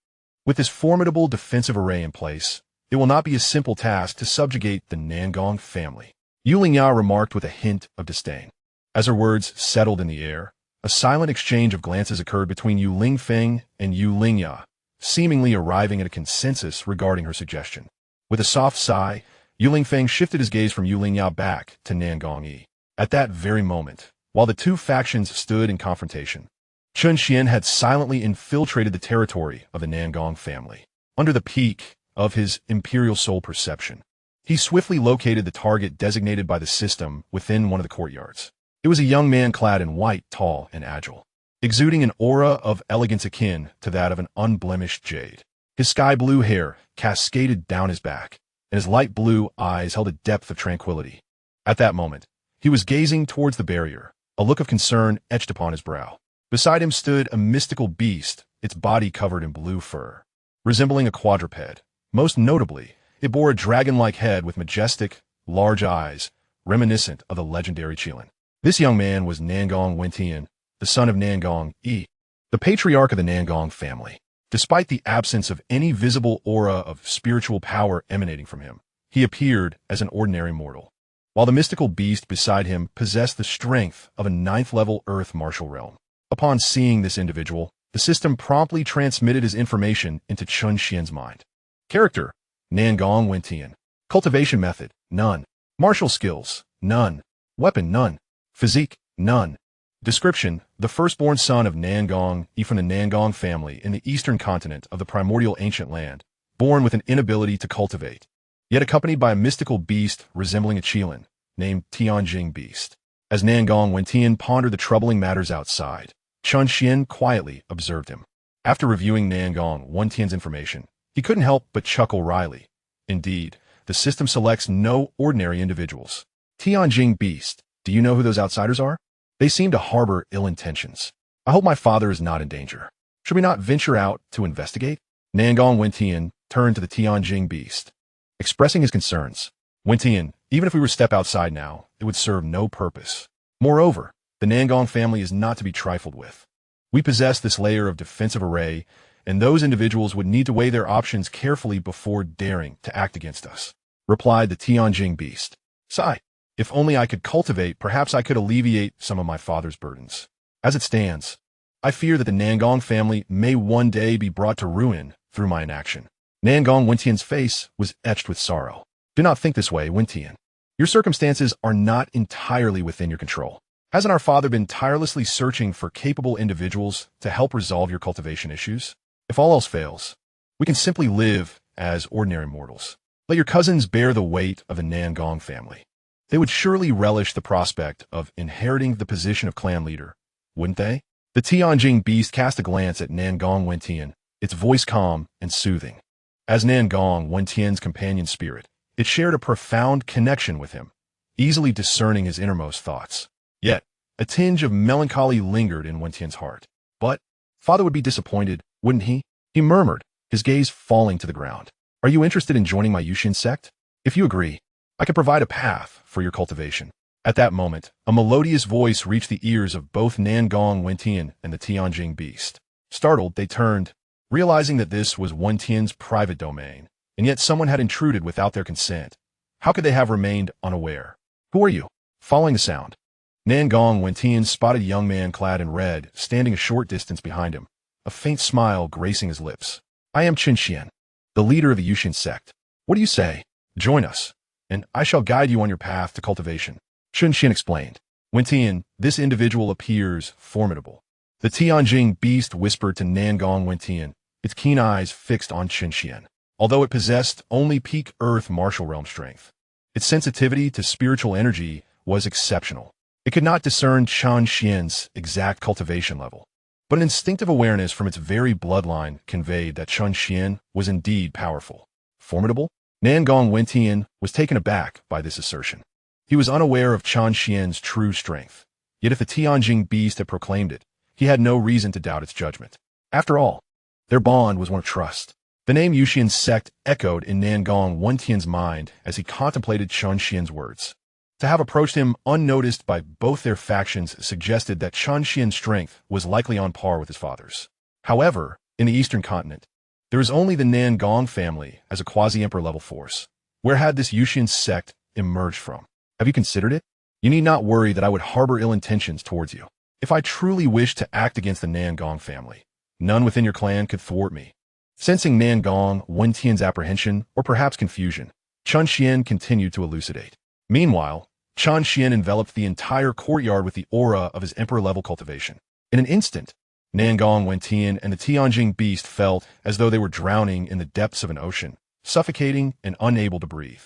With this formidable defensive array in place, it will not be a simple task to subjugate the Nangong family. Yu Lingyao remarked with a hint of disdain. As her words settled in the air, a silent exchange of glances occurred between Yu Lingfeng and Yu Lingyao, seemingly arriving at a consensus regarding her suggestion. With a soft sigh, Yu Lingfeng shifted his gaze from Yu Lingyao back to Nangong Yi. At that very moment, while the two factions stood in confrontation, Chen Xuan had silently infiltrated the territory of the Nangong family. Under the peak of his imperial soul perception, he swiftly located the target designated by the system within one of the courtyards. It was a young man clad in white, tall, and agile, exuding an aura of elegance akin to that of an unblemished jade. His sky-blue hair cascaded down his back, and his light blue eyes held a depth of tranquility. At that moment, he was gazing towards the barrier, a look of concern etched upon his brow. Beside him stood a mystical beast, its body covered in blue fur. Resembling a quadruped, most notably, it bore a dragon-like head with majestic, large eyes, reminiscent of the legendary Qilin. This young man was Nangong Wentian, the son of Nangong Yi, the patriarch of the Nangong family. Despite the absence of any visible aura of spiritual power emanating from him, he appeared as an ordinary mortal, while the mystical beast beside him possessed the strength of a 9th-level Earth martial realm. Upon seeing this individual, the system promptly transmitted his information into Chen Xuan's mind. Character: Nangong Wentian. Cultivation method: none. Martial skills: none. Weapon: none. Physique: none. Description: the firstborn son of Nangong Yi from the Nangong family in the eastern continent of the primordial ancient land, born with an inability to cultivate, yet accompanied by a mystical beast resembling a Qilin, named Tianjing Beast. As Nangong Wentian pondered the troubling matters outside, Chen Xuan quietly observed him. After reviewing Nangong Wentian's information, he couldn't help but chuckle wryly. Indeed, the system selects no ordinary individuals. Tianjing Beast, do you know who those outsiders are? They seem to harbor ill intentions. I hope my father is not in danger. Should we not venture out to investigate? Nangong Wentian turned to the Tianjing Beast, expressing his concerns. Wentian, even if we were to step outside now, it would serve no purpose. Moreover, the Nangong family is not to be trifled with. We possess this layer of defensive array, and those individuals would need to weigh their options carefully before daring to act against us, replied the Tianjing Beast. Sigh. If only I could cultivate, perhaps I could alleviate some of my father's burdens. As it stands, I fear that the Nangong family may one day be brought to ruin through my inaction. Nangong Wentian's face was etched with sorrow. Do not think this way, Wentian. Your circumstances are not entirely within your control. Hasn't our father been tirelessly searching for capable individuals to help resolve your cultivation issues? If all else fails, we can simply live as ordinary mortals. Let your cousins bear the weight of the Nangong family. They would surely relish the prospect of inheriting the position of clan leader, wouldn't they? The Tianjing beast cast a glance at Nangong Wentian, its voice calm and soothing. As Nangong Wentian's companion spirit, it shared a profound connection with him, easily discerning his innermost thoughts. Yet, a tinge of melancholy lingered in Wentian's heart. But, father would be disappointed, wouldn't he? He murmured, his gaze falling to the ground. Are you interested in joining my Yuxian Sect? If you agree, I can provide a path for your cultivation. At that moment, a melodious voice reached the ears of both Nangong Wentian and the Tianjing beast. Startled, they turned, realizing that this was Wentian's private domain, and yet someone had intruded without their consent. How could they have remained unaware? Who are you? Following the sound, Nangong Wentian spotted a young man clad in red, standing a short distance behind him, a faint smile gracing his lips. I am Chen Xuan, the leader of the Yuxian Sect. What do you say? Join us, and I shall guide you on your path to cultivation. Chen Xuan explained. Wentian, this individual appears formidable. The Tianjing beast whispered to Nangong Wentian, its keen eyes fixed on Chen Xuan. Although it possessed only peak Earth martial realm strength, its sensitivity to spiritual energy was exceptional. It could not discern Chen Xuan's exact cultivation level, but an instinctive awareness from its very bloodline conveyed that Chen Xuan was indeed powerful. Formidable? Nangong Wentian was taken aback by this assertion. He was unaware of Chen Xuan's true strength, yet if the Tianjing beast had proclaimed it, he had no reason to doubt its judgment. After all, their bond was one of trust. The name Yuxian Sect echoed in Nangong Wentian's mind as he contemplated Chen Xuan's words. To have approached him unnoticed by both their factions suggested that Chen Xuan's strength was likely on par with his father's. However, in the Eastern continent, there is only the Nangong family as a quasi-emperor level force. Where had this Yuxian Sect emerged from? Have you considered it? You need not worry that I would harbor ill intentions towards you. If I truly wished to act against the Nangong family, none within your clan could thwart me. Sensing Nangong Wentian's apprehension, or perhaps confusion, Chen Xuan continued to elucidate. Meanwhile, Chen Xuan enveloped the entire courtyard with the aura of his emperor-level cultivation. In an instant, Nangong Wentian and the Tianjing beast felt as though they were drowning in the depths of an ocean, suffocating and unable to breathe.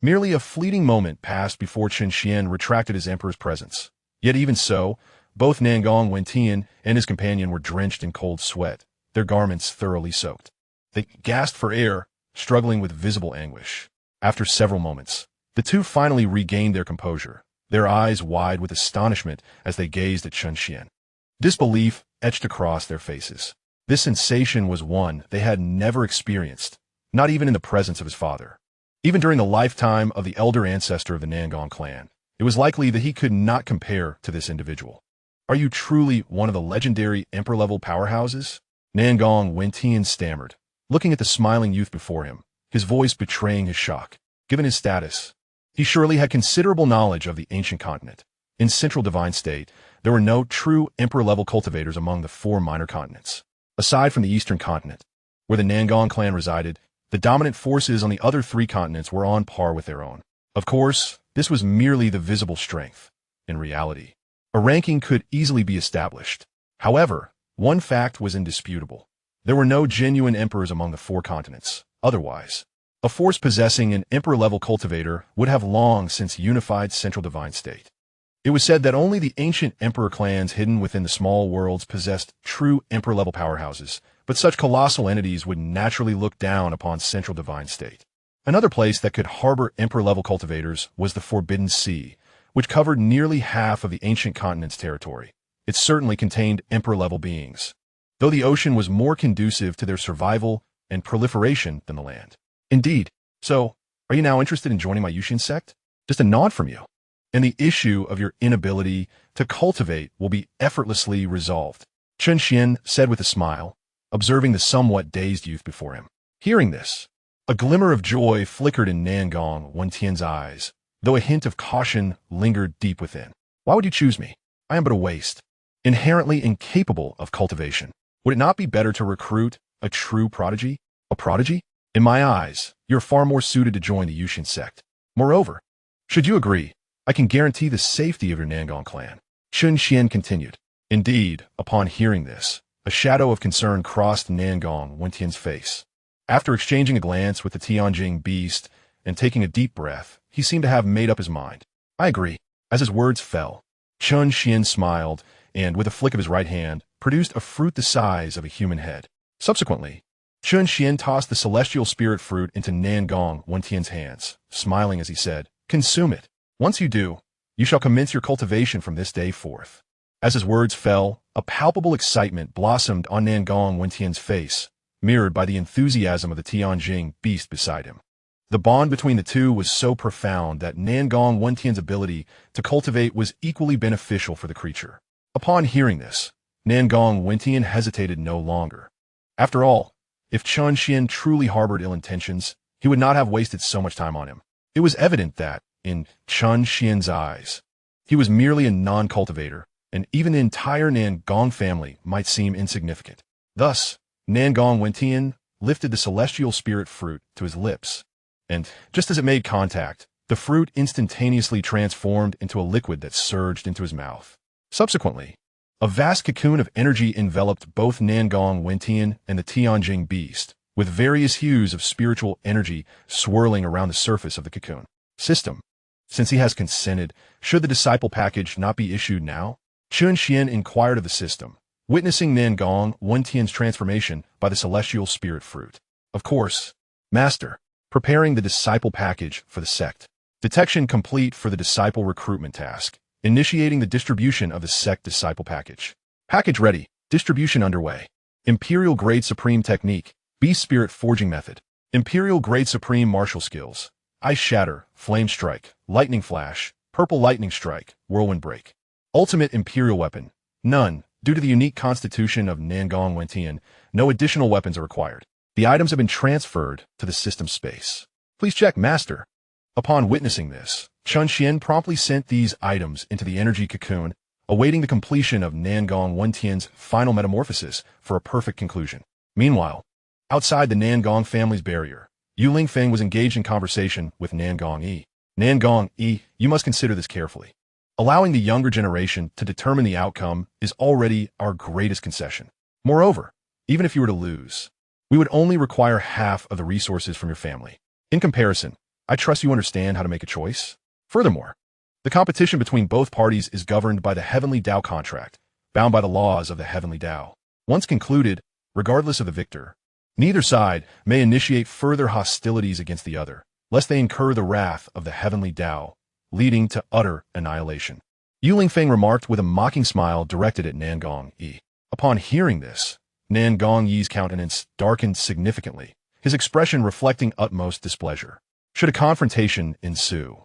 Merely a fleeting moment passed before Chen Xuan retracted his emperor's presence. Yet even so, both Nangong Wentian and his companion were drenched in cold sweat, their garments thoroughly soaked. They gasped for air, struggling with visible anguish. After several moments, the two finally regained their composure, their eyes wide with astonishment as they gazed at Chen Xuan. Disbelief etched across their faces. This sensation was one they had never experienced, not even in the presence of his father. Even during the lifetime of the elder ancestor of the Nangong clan, it was likely that he could not compare to this individual. Are you truly one of the legendary emperor-level powerhouses? Nangong Wentian stammered, looking at the smiling youth before him, his voice betraying his shock. Given his status, he surely had considerable knowledge of the ancient continent. In Central Divine State, there were no true emperor-level cultivators among the 4 minor continents. Aside from the Eastern continent, where the Nangong clan resided, the dominant forces on the other 3 continents were on par with their own. Of course, this was merely the visible strength. In reality, a ranking could easily be established. However, one fact was indisputable. There were no genuine emperors among the 4 continents. Otherwise, a force possessing an emperor-level cultivator would have long since unified Central Divine State. It was said that only the ancient emperor clans hidden within the small worlds possessed true emperor-level powerhouses, but such colossal entities would naturally look down upon Central Divine State. Another place that could harbor emperor-level cultivators was the Forbidden Sea, which covered nearly half of the ancient continent's territory. It certainly contained emperor-level beings, though the ocean was more conducive to their survival and proliferation than the land. Indeed. So, are you now interested in joining my Yuxian Sect? Just a nod from you, and the issue of your inability to cultivate will be effortlessly resolved, Chen Xuan said with a smile, observing the somewhat dazed youth before him. Hearing this, a glimmer of joy flickered in Nangong Wentian's eyes, though a hint of caution lingered deep within. Why would you choose me? I am but a waste, inherently incapable of cultivation. Would it not be better to recruit a true prodigy? A prodigy? In my eyes, you're far more suited to join the Yuxian Sect. Moreover, should you agree, I can guarantee the safety of your Nangong clan. Chen Xuan continued. Indeed, upon hearing this, a shadow of concern crossed Nangong Wentian's face. After exchanging a glance with the Tianjing beast and taking a deep breath, he seemed to have made up his mind. I agree. As his words fell, Chen Xuan smiled and, with a flick of his right hand, produced a fruit the size of a human head. Subsequently, Chen Xuan tossed the celestial spirit fruit into Nangong Wentian's hands, smiling as he said, "Consume it. Once you do, you shall commence your cultivation from this day forth." As his words fell, a palpable excitement blossomed on Nangong Wentian's face, mirrored by the enthusiasm of the Tianjing beast beside him. The bond between the two was so profound that Nangong Wentian's ability to cultivate was equally beneficial for the creature. Upon hearing this, Nangong Wentian hesitated no longer. After all, if Chen Xuan truly harbored ill intentions, he would not have wasted so much time on him. It was evident that, in Chen Xuan's eyes, he was merely a non-cultivator, and even the entire Nangong family might seem insignificant. Thus, Nangong Wentian lifted the celestial spirit fruit to his lips, and, just as it made contact, the fruit instantaneously transformed into a liquid that surged into his mouth. Subsequently, a vast cocoon of energy enveloped both Nangong Wentian and the Tianjing beast, with various hues of spiritual energy swirling around the surface of the cocoon. System. Since he has consented, should the disciple package not be issued now? Chen Xuan inquired of the system, witnessing Nangong Wentian's transformation by the celestial spirit fruit. Of course, Master. Preparing the disciple package for the sect. Detection complete for the disciple recruitment task. Initiating the distribution of the sect disciple package. Package ready. Distribution underway. Imperial Grade Supreme Technique. Beast Spirit Forging Method. Imperial Grade Supreme Martial Skills. Ice Shatter, Flame Strike, Lightning Flash, Purple Lightning Strike, Whirlwind Break. Ultimate Imperial Weapon. None. Due to the unique constitution of Nangong Wentian, no additional weapons are required. The items have been transferred to the system space. Please check, Master. Upon witnessing this, Chen Xuan promptly sent these items into the energy cocoon, awaiting the completion of Nangong Wentian's final metamorphosis for a perfect conclusion. Meanwhile, outside the Nangong family's barrier, Yu Lingfeng was engaged in conversation with Nangong Yi. Nangong Yi, you must consider this carefully. Allowing the younger generation to determine the outcome is already our greatest concession. Moreover, even if you were to lose, we would only require half of the resources from your family. In comparison, I trust you understand how to make a choice. Furthermore, the competition between both parties is governed by the Heavenly Dao contract, bound by the laws of the Heavenly Dao. Once concluded, regardless of the victor, neither side may initiate further hostilities against the other, lest they incur the wrath of the Heavenly Dao, leading to utter annihilation. Yu Lingfeng remarked with a mocking smile directed at Nangong Yi. Upon hearing this, Nangong Yi's countenance darkened significantly, his expression reflecting utmost displeasure. Should a confrontation ensue,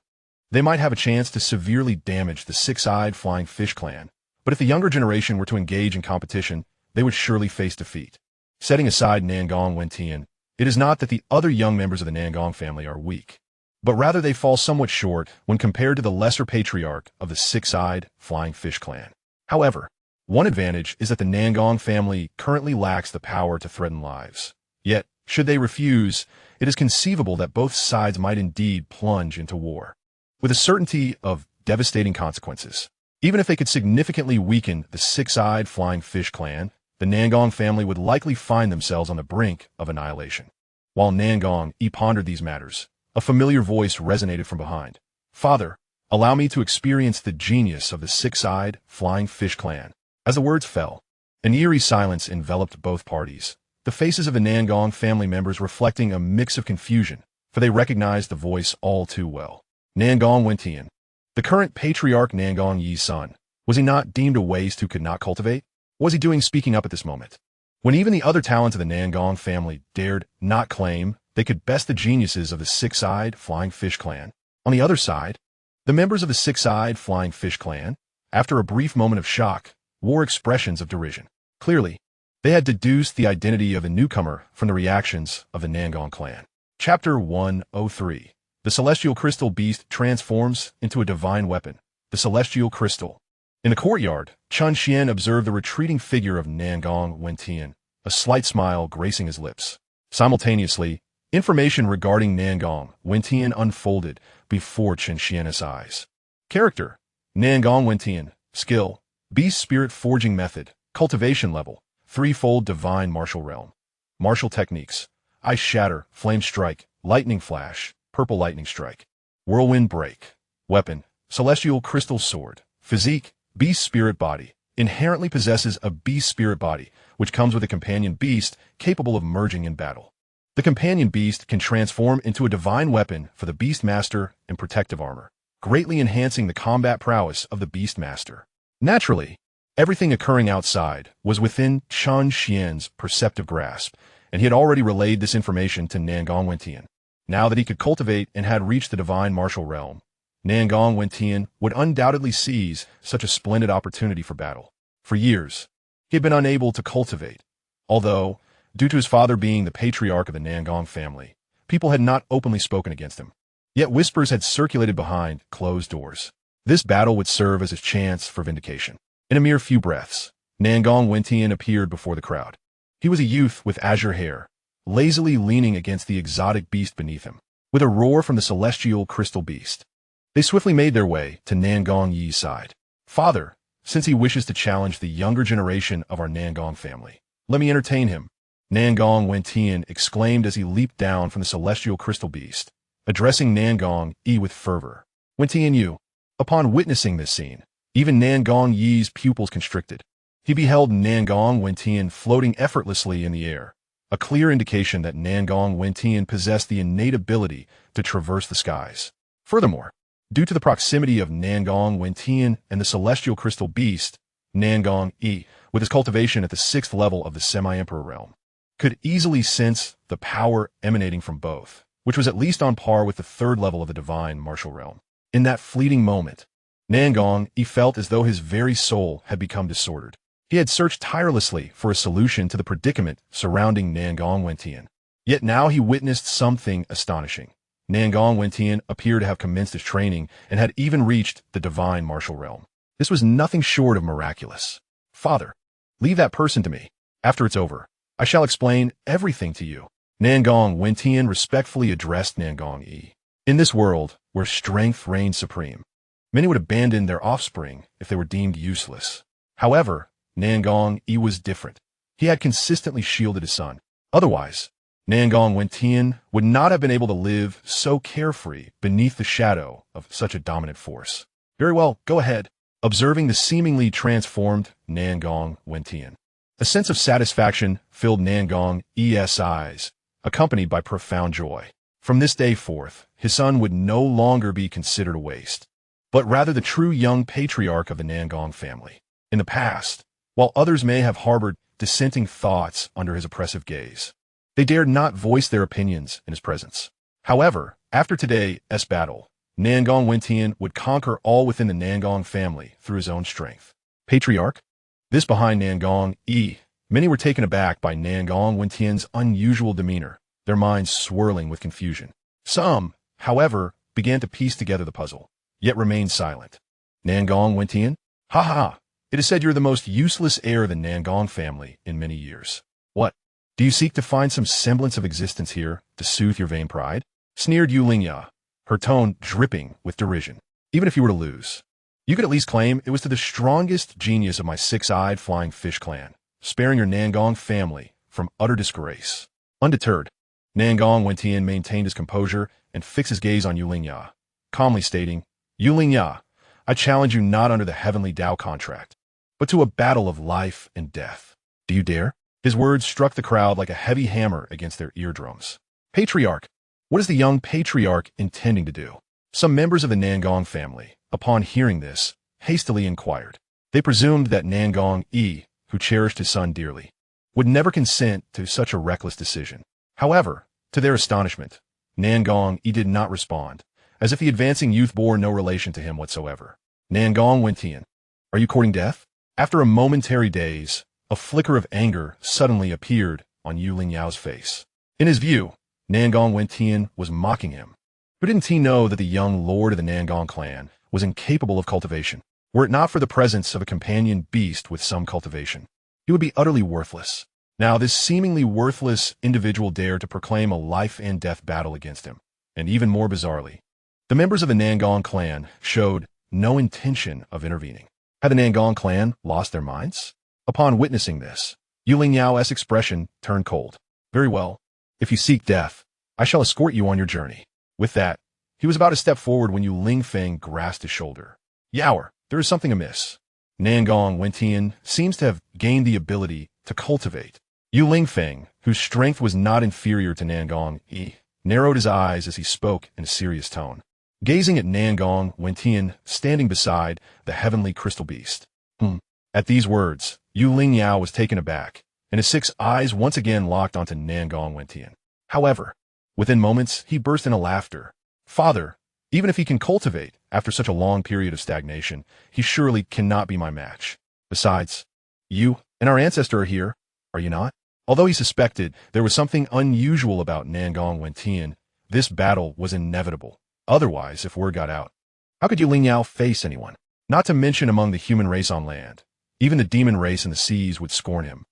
they might have a chance to severely damage the six-eyed flying fish clan, but if the younger generation were to engage in competition, they would surely face defeat. Setting aside Nangong Wentian, it is not that the other young members of the Nangong family are weak, but rather they fall somewhat short when compared to the lesser patriarch of the six-eyed flying fish clan. However, one advantage is that the Nangong family currently lacks the power to threaten lives. Yet, should they refuse, it is conceivable that both sides might indeed plunge into war, with a certainty of devastating consequences. Even if they could significantly weaken the six-eyed flying fish clan, the Nangong family would likely find themselves on the brink of annihilation. While Nangong Yi pondered these matters, a familiar voice resonated from behind. Father, allow me to experience the genius of the six-eyed flying fish clan. As the words fell, an eerie silence enveloped both parties, the faces of the Nangong family members reflecting a mix of confusion, for they recognized the voice all too well. Nangong Wentian, the current patriarch Nangong Yi's son, was he not deemed a waste who could not cultivate? What was he doing speaking up at this moment? When even the other talents of the Nangong family dared not claim they could best the geniuses of the six-eyed flying fish clan. On the other side, the members of the six-eyed flying fish clan, after a brief moment of shock, wore expressions of derision. Clearly, they had deduced the identity of the newcomer from the reactions of the Nangong clan. Chapter 103. The Celestial Crystal Beast transforms into a divine weapon. The Celestial Crystal. In the courtyard, Chen Xuan observed the retreating figure of Nangong Wentian, a slight smile gracing his lips. Simultaneously, information regarding Nangong Wentian unfolded before Chen Xuan's eyes. Character: Nangong Wentian, Skill: Beast Spirit Forging Method. Cultivation level: threefold Divine Martial Realm. Martial techniques: Ice Shatter, Flame Strike, Lightning Flash, Purple Lightning Strike. Whirlwind Break. Weapon: Celestial Crystal Sword. Physique: Beast Spirit Body. Inherently possesses a Beast Spirit Body, which comes with a companion beast capable of merging in battle. The companion beast can transform into a divine weapon for the Beast Master and protective armor, greatly enhancing the combat prowess of the Beast Master. Naturally, everything occurring outside was within Chen Xuan's perceptive grasp, and he had already relayed this information to Nangong Wentian. Now that he could cultivate and had reached the divine martial realm, Nangong Wentian would undoubtedly seize such a splendid opportunity for battle. For years, he had been unable to cultivate, although, due to his father being the patriarch of the Nangong family, people had not openly spoken against him. Yet whispers had circulated behind closed doors. This battle would serve as his chance for vindication. In a mere few breaths, Nangong Wentian appeared before the crowd. He was a youth with azure hair, lazily leaning against the exotic beast beneath him. With a roar from the celestial crystal beast, they swiftly made their way to Nangong Yi's side. "Father, since he wishes to challenge the younger generation of our Nangong family, let me entertain him," Nangong Wentian exclaimed as he leaped down from the celestial crystal beast, addressing Nangong Yi with fervor. "Wentian Yu." Upon witnessing this scene, even Nangong Yi's pupils constricted. He beheld Nangong Wentian floating effortlessly in the air, a clear indication that Nangong Wentian possessed the innate ability to traverse the skies. Furthermore, due to the proximity of Nangong Wentian and the celestial crystal beast, Nangong Yi, with his cultivation at the 6th level of the semi-emperor realm, could easily sense the power emanating from both, which was at least on par with the 3rd level of the divine martial realm. In that fleeting moment, Nangong Yi felt as though his very soul had become disordered. He had searched tirelessly for a solution to the predicament surrounding Nangong Wentian. Yet now he witnessed something astonishing. Nangong Wentian appeared to have commenced his training and had even reached the divine martial realm. This was nothing short of miraculous. "Father, leave that person to me. After it's over, I shall explain everything to you," Nangong Wentian respectfully addressed Nangong Yi. In this world, where strength reigned supreme, many would abandon their offspring if they were deemed useless. However, Nangong Yi was different. He had consistently shielded his son. Otherwise, Nangong Wentian would not have been able to live so carefree beneath the shadow of such a dominant force. "Very well, go ahead," observing the seemingly transformed Nangong Wentian. A sense of satisfaction filled Nangong Yi's eyes, accompanied by profound joy. From this day forth, his son would no longer be considered a waste, but rather the true young patriarch of the Nangong family. In the past, while others may have harbored dissenting thoughts under his oppressive gaze, they dared not voice their opinions in his presence. However, after today's battle, Nangong Wentian would conquer all within the Nangong family through his own strength. Patriarch? This behind Nangong Yi. Many were taken aback by Nangong Wentian's unusual demeanor, their minds swirling with confusion. Some, however, began to piece together the puzzle, yet remained silent. "Nangong Wentian? Ha ha! It is said you're the most useless heir of the Nangong family in many years. What? Do you seek to find some semblance of existence here to soothe your vain pride?" Sneered Yuxian, her tone dripping with derision. "Even if you were to lose, you could at least claim it was to the strongest genius of my 6-eyed flying fish clan, sparing your Nangong family from utter disgrace." Undeterred, Nangong Wentian maintained his composure and fixed his gaze on Yuxian, calmly stating, "Yuxian, I challenge you not under the heavenly Tao contract, but to a battle of life and death. Do you dare?" His words struck the crowd like a heavy hammer against their eardrums. "Patriarch, what is the young patriarch intending to do?" Some members of the Nangong family, upon hearing this, hastily inquired. They presumed that Nangong Yi, who cherished his son dearly, would never consent to such a reckless decision. However, to their astonishment, Nangong Yi did not respond, as if the advancing youth bore no relation to him whatsoever. "Nangong Wentian, are you courting death?" After a momentary daze, a flicker of anger suddenly appeared on Yuxian's face. In his view, Nangong Wentian was mocking him. But didn't he know that the young lord of the Nangong clan was incapable of cultivation? Were it not for the presence of a companion beast with some cultivation, he would be utterly worthless. Now this seemingly worthless individual dared to proclaim a life and death battle against him. And even more bizarrely, the members of the Nangong clan showed no intention of intervening. Had the Nangong clan lost their minds? Upon witnessing this, Yu Lingyao's expression turned cold. Very well. If you seek death, I shall escort you on your journey. With that, he was about to step forward when Yu Lingfeng grasped his shoulder. Yaoer, there is something amiss. Nangong Wentian seems to have gained the ability to cultivate. Yu Lingfeng, whose strength was not inferior to Nangong Yi, narrowed his eyes as he spoke in a serious tone, gazing at Nangong Wentian standing beside the heavenly crystal beast. At these words, Yu Lingyao was taken aback, and his 6 eyes once again locked onto Nangong Wentian. However, within moments, he burst into laughter. Father, even if he can cultivate after such a long period of stagnation, he surely cannot be my match. Besides, you and our ancestor are here, are you not? Although he suspected there was something unusual about Nangong Wentian, this battle was inevitable. Otherwise, if word got out, how could Yu Lingyao face anyone? Not to mention among the human race on land. Even the demon race in the seas would scorn him,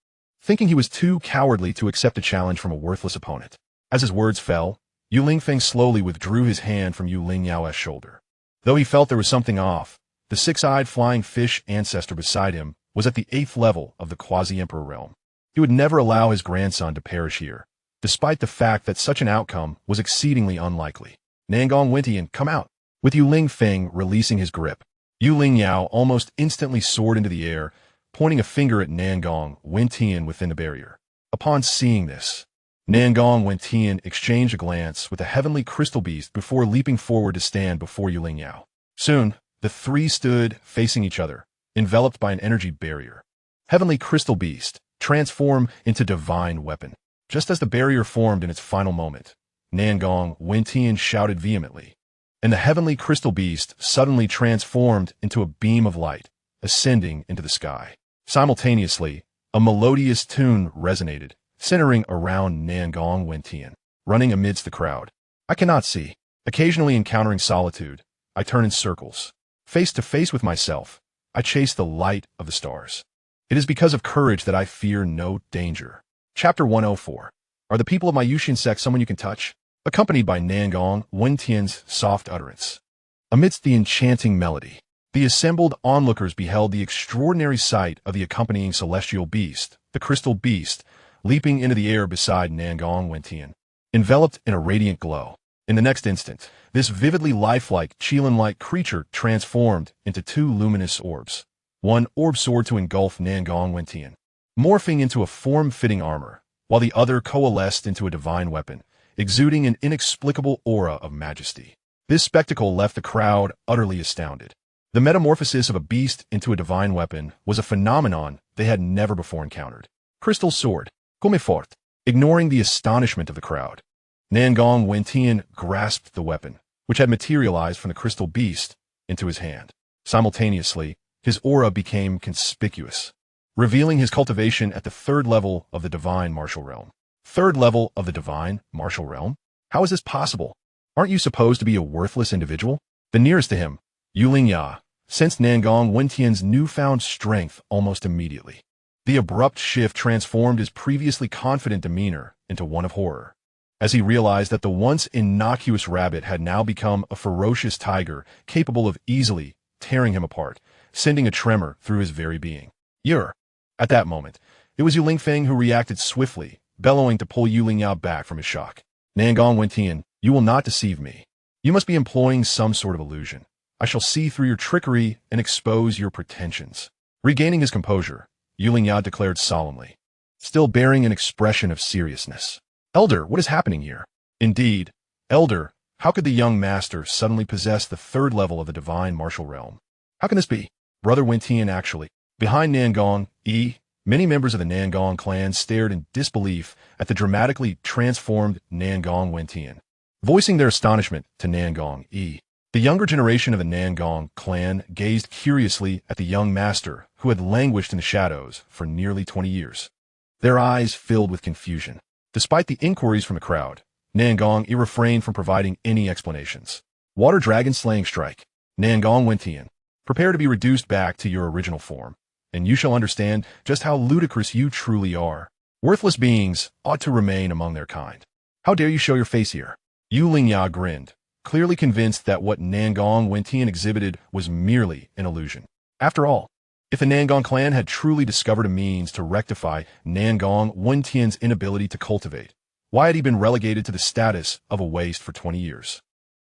thinking he was too cowardly to accept a challenge from a worthless opponent. As his words fell, Yu Lingfeng slowly withdrew his hand from Yu Lingyao's shoulder. Though he felt there was something off, the 6-eyed flying fish ancestor beside him was at the 8th level of the quasi-emperor realm. He would never allow his grandson to perish here, despite the fact that such an outcome was exceedingly unlikely. Nangong Wentian, come out. With Yu Lingfeng releasing his grip, Yu Lingyao almost instantly soared into the air, pointing a finger at Nangong Wentian within the barrier. Upon seeing this, Nangong Wentian exchanged a glance with the heavenly crystal beast before leaping forward to stand before Yu Lingyao. Soon, the 3 stood facing each other, enveloped by an energy barrier. Heavenly crystal beast, transform into divine weapon. Just as the barrier formed in its final moment, Nangong Wentian shouted vehemently, and the heavenly crystal beast suddenly transformed into a beam of light, ascending into the sky. Simultaneously, a melodious tune resonated, centering around Nangong Wentian, running amidst the crowd. I cannot see. Occasionally encountering solitude, I turn in circles. Face to face with myself, I chase the light of the stars. It is because of courage that I fear no danger. Chapter 104. Are the people of my Yuxian Sect someone you can touch? Accompanied by Nangong Wentian's soft utterance. Amidst the enchanting melody, the assembled onlookers beheld the extraordinary sight of the accompanying celestial beast, the crystal beast, leaping into the air beside Nangong Wentian, enveloped in a radiant glow. In the next instant, this vividly lifelike, Qilin-like creature transformed into 2 luminous orbs. One orb soared to engulf Nangong Wentian, morphing into a form-fitting armor, while the other coalesced into a divine weapon, exuding an inexplicable aura of majesty. This spectacle left the crowd utterly astounded. The metamorphosis of a beast into a divine weapon was a phenomenon they had never before encountered. Crystal sword, comme fort. Ignoring the astonishment of the crowd, Nangong Wentian grasped the weapon, which had materialized from the crystal beast, into his hand. Simultaneously, his aura became conspicuous, revealing his cultivation at the 3rd level of the divine martial realm. 3rd level of the divine martial realm? How is this possible? Aren't you supposed to be a worthless individual? The nearest to him, Yu Lingya, sensed Nangong Wentian's newfound strength almost immediately. The abrupt shift transformed his previously confident demeanor into one of horror, as he realized that the once innocuous rabbit had now become a ferocious tiger capable of easily tearing him apart, sending a tremor through his very being. At that moment, it was Yu Lingfeng who reacted swiftly, bellowing to pull Yu Lingyao back from his shock. Nangong Wentian, you will not deceive me. You must be employing some sort of illusion. I shall see through your trickery and expose your pretensions. Regaining his composure, Yu Lingyao declared solemnly, still bearing an expression of seriousness. Elder, what is happening here? Indeed, Elder, how could the young master suddenly possess the 3rd level of the divine martial realm? How can this be? Brother Wentian actually. Behind Nangong Yi, many members of the Nangong clan stared in disbelief at the dramatically transformed Nangong Wentian, voicing their astonishment to Nangong Yi. The younger generation of the Nangong clan gazed curiously at the young master who had languished in the shadows for nearly 20 years. Their eyes filled with confusion. Despite the inquiries from the crowd, Nangong Yi refrained from providing any explanations. Water Dragon Slaying Strike. Nangong Wentian, prepare to be reduced back to your original form, and you shall understand just how ludicrous you truly are. Worthless beings ought to remain among their kind. How dare you show your face here? Yu Lingya grinned, clearly convinced that what Nangong Wentian exhibited was merely an illusion. After all, If the Nangong clan had truly discovered a means to rectify Nangong Wentian's inability to cultivate, why had he been relegated to the status of a waste for 20 years?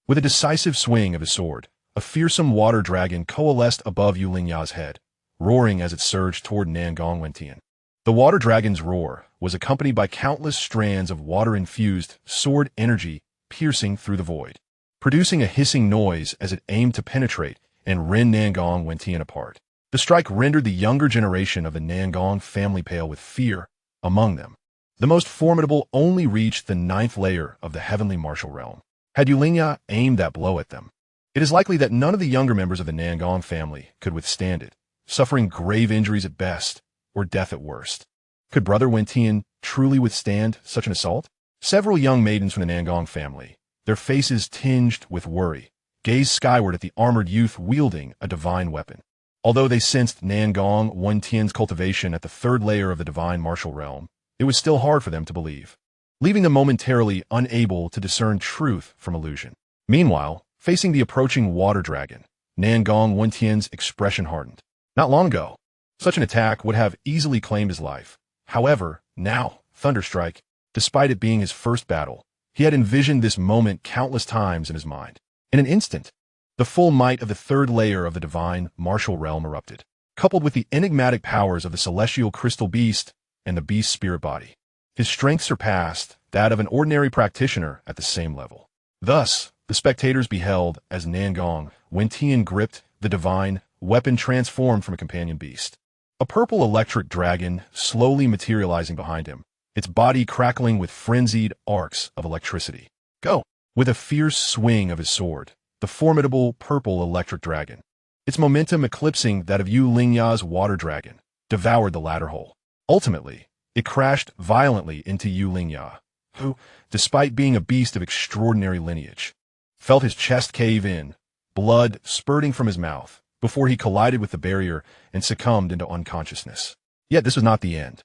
With a decisive swing of his sword, a fearsome water dragon coalesced above Yulinya's head, roaring as it surged toward Nangong Wentian. The water dragon's roar was accompanied by countless strands of water-infused sword energy piercing through the void, producing a hissing noise as it aimed to penetrate and rend Nangong Wentian apart. The strike rendered the younger generation of the Nangong family pale with fear. Among them, the most formidable only reached the 9th layer of the heavenly martial realm. Had Yulinya aimed that blow at them, it is likely that none of the younger members of the Nangong family could withstand it, suffering grave injuries at best or death at worst. Could Brother Wentian truly withstand such an assault? Several young maidens from the Nangong family, their faces tinged with worry, gazed skyward at the armored youth wielding a divine weapon. Although they sensed Nangong Wentian's cultivation at the 3rd layer of the divine martial realm, it was still hard for them to believe, leaving them momentarily unable to discern truth from illusion. Meanwhile, facing the approaching water dragon, Nangong Wentian's expression hardened. Not long ago, such an attack would have easily claimed his life. However, now, Thunderstrike, despite it being his first battle, he had envisioned this moment countless times in his mind. In an instant, the full might of the 3rd layer of the divine martial realm erupted, coupled with the enigmatic powers of the celestial crystal beast and the beast's spirit body. His strength surpassed that of an ordinary practitioner at the same level. Thus, the spectators beheld as Nangong Wentian gripped the divine weapon transformed from a companion beast. A purple electric dragon slowly materializing behind him, its body crackling with frenzied arcs of electricity. Go! With a fierce swing of his sword, the formidable purple electric dragon, its momentum eclipsing that of Yulinya's water dragon, devoured the latter whole. Ultimately, it crashed violently into Yulinya, who, despite being a beast of extraordinary lineage, felt his chest cave in, blood spurting from his mouth, before he collided with the barrier and succumbed into unconsciousness. Yet this was not the end.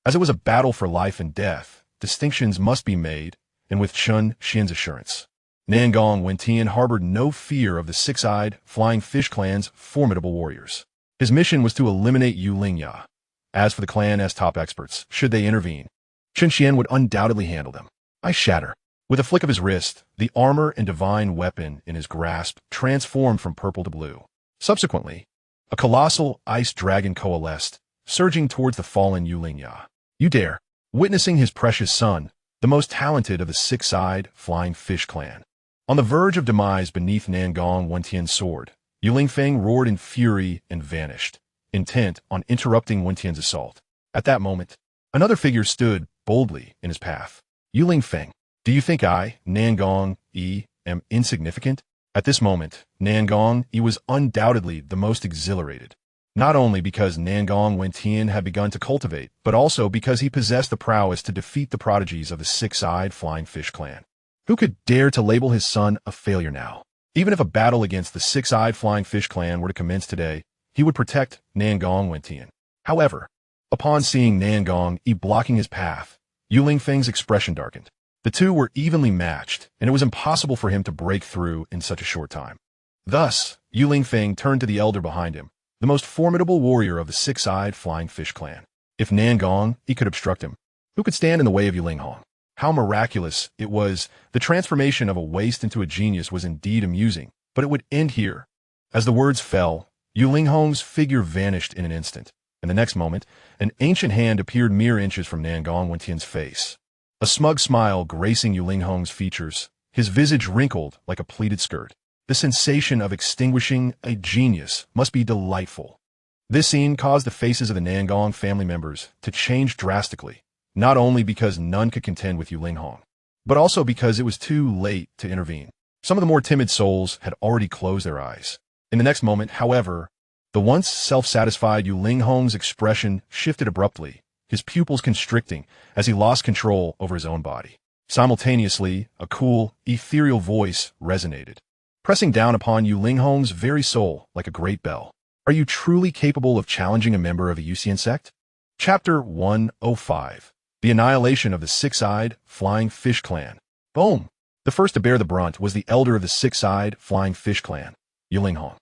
As it was a battle for life and death, distinctions must be made, and with Chen Xuan's assurance, Nangong Wentian harbored no fear of the six-eyed, flying fish clan's formidable warriors. His mission was to eliminate Yulinya. As for the clan as top experts, should they intervene, Chen Xuan would undoubtedly handle them. I shatter. With a flick of his wrist, the armor and divine weapon in his grasp transformed from purple to blue. Subsequently, a colossal ice dragon coalesced, surging towards the fallen Yulinya. You dare! Witnessing his precious son, the most talented of the six-eyed flying fish clan, on the verge of demise beneath Nangong Wentian's sword, Yulingfeng roared in fury and vanished, intent on interrupting Wentian's assault. At that moment, another figure stood boldly in his path. Yulingfeng, do you think I, Nangong Yi, am insignificant? At this moment, Nangong Yi was undoubtedly the most exhilarated, not only because Nangong Wentian had begun to cultivate, but also because he possessed the prowess to defeat the prodigies of the six-eyed flying fish clan. Who could dare to label his son a failure now? Even if a battle against the six-eyed flying fish clan were to commence today, he would protect Nangong Wentian. However, upon seeing Nangong Yi blocking his path, Yulingfeng's expression darkened. The two were evenly matched, and it was impossible for him to break through in such a short time. Thus, Yulingfeng turned to the elder behind him, the most formidable warrior of the six-eyed flying fish clan. If Nangong Yi could obstruct him, who could stand in the way of Yulinghong? How miraculous it was! The transformation of a waste into a genius was indeed amusing, but it would end here. As the words fell, Yulinghong's figure vanished in an instant, and the next moment, an ancient hand appeared mere inches from Nangong Wentian's face. A smug smile gracing Yulinghong's features, his visage wrinkled like a pleated skirt. The sensation of extinguishing a genius must be delightful. This scene caused the faces of the Nangong family members to change drastically, not only because none could contend with Yulinghong, but also because it was too late to intervene. Some of the more timid souls had already closed their eyes. In the next moment, however, the once self-satisfied Yulinghong's expression shifted abruptly, his pupils constricting as he lost control over his own body. Simultaneously, a cool, ethereal voice resonated, pressing down upon Yulinghong's very soul like a great bell. Are you truly capable of challenging a member of the Yuxian Sect? Chapter 105. The Annihilation of the Six-Eyed Flying Fish Clan. Boom! The first to bear the brunt was the elder of the Six-Eyed Flying Fish Clan, Yulinghong.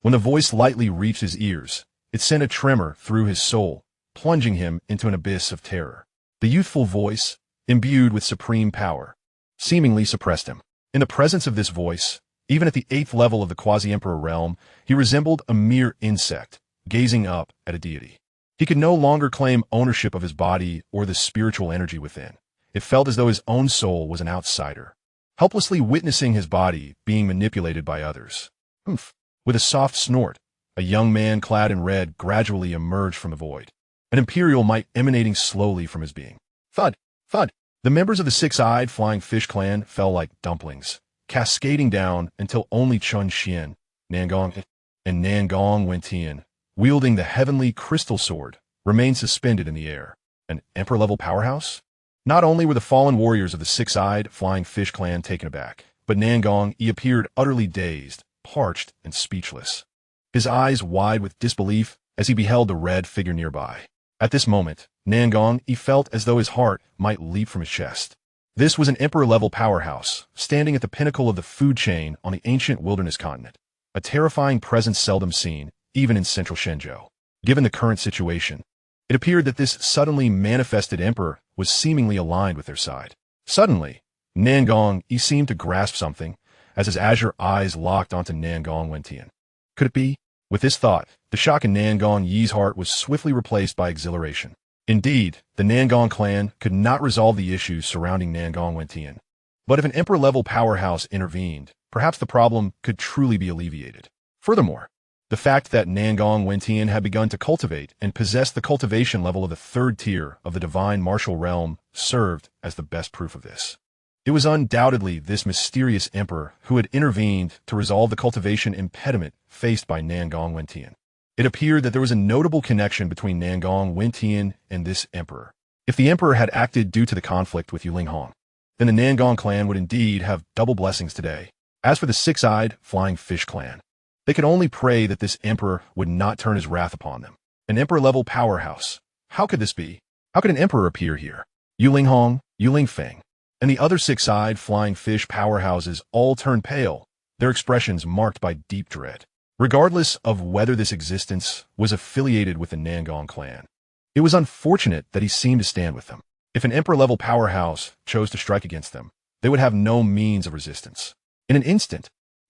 When the voice lightly reached his ears, It sent a tremor through his soul, plunging him into an abyss of terror. The youthful voice, imbued with supreme power, seemingly suppressed him. In the presence of this voice, even at the 8th level of the quasi-emperor realm, he resembled a mere insect, gazing up at a deity. He could no longer claim ownership of his body or the spiritual energy within. It felt as though his own soul was an outsider, helplessly witnessing his body being manipulated by others. Humph! With a soft snort, a young man clad in red gradually emerged from the void, an imperial might emanating slowly from his being. Thud! Thud! The members of the six-eyed flying fish clan fell like dumplings, cascading down until only Chen Xuan, Nangong, and Nangong Wentian, wielding the heavenly crystal sword, remained suspended in the air. An emperor-level powerhouse? Not only were the fallen warriors of the six-eyed flying fish clan taken aback, but Nangong appeared utterly dazed, parched, and speechless, his eyes wide with disbelief as he beheld the red figure nearby. At this moment, Nangong felt as though his heart might leap from his chest. This was an emperor-level powerhouse, standing at the pinnacle of the food chain on the ancient wilderness continent, a terrifying presence seldom seen, even in central Shenzhou. Given the current situation, it appeared that this suddenly manifested emperor was seemingly aligned with their side. Suddenly, Nangong seemed to grasp something, as his azure eyes locked onto Nangong Wentian. Could it be? With this thought, the shock in Nangong Yi's heart was swiftly replaced by exhilaration. Indeed, the Nangong clan could not resolve the issues surrounding Nangong Wentian. But if an emperor-level powerhouse intervened, perhaps the problem could truly be alleviated. Furthermore, the fact that Nangong Wentian had begun to cultivate and possess the cultivation level of the 3rd tier of the divine martial realm served as the best proof of this. It was undoubtedly this mysterious emperor who had intervened to resolve the cultivation impediment faced by Nangong Wentian. It appeared that there was a notable connection between Nangong Wentian and this emperor. If the emperor had acted due to the conflict with Yulinghong, then the Nangong clan would indeed have double blessings today. As for the six-eyed flying fish clan, they could only pray that this emperor would not turn his wrath upon them. An emperor-level powerhouse. How could this be? How could an emperor appear here? Yulinghong, Yulingfeng, and the other six-eyed flying fish powerhouses all turned pale, their expressions marked by deep dread. Regardless of whether this existence was affiliated with the Nangong clan, it was unfortunate that he seemed to stand with them. If an emperor-level powerhouse chose to strike against them, they would have no means of resistance. In an instant,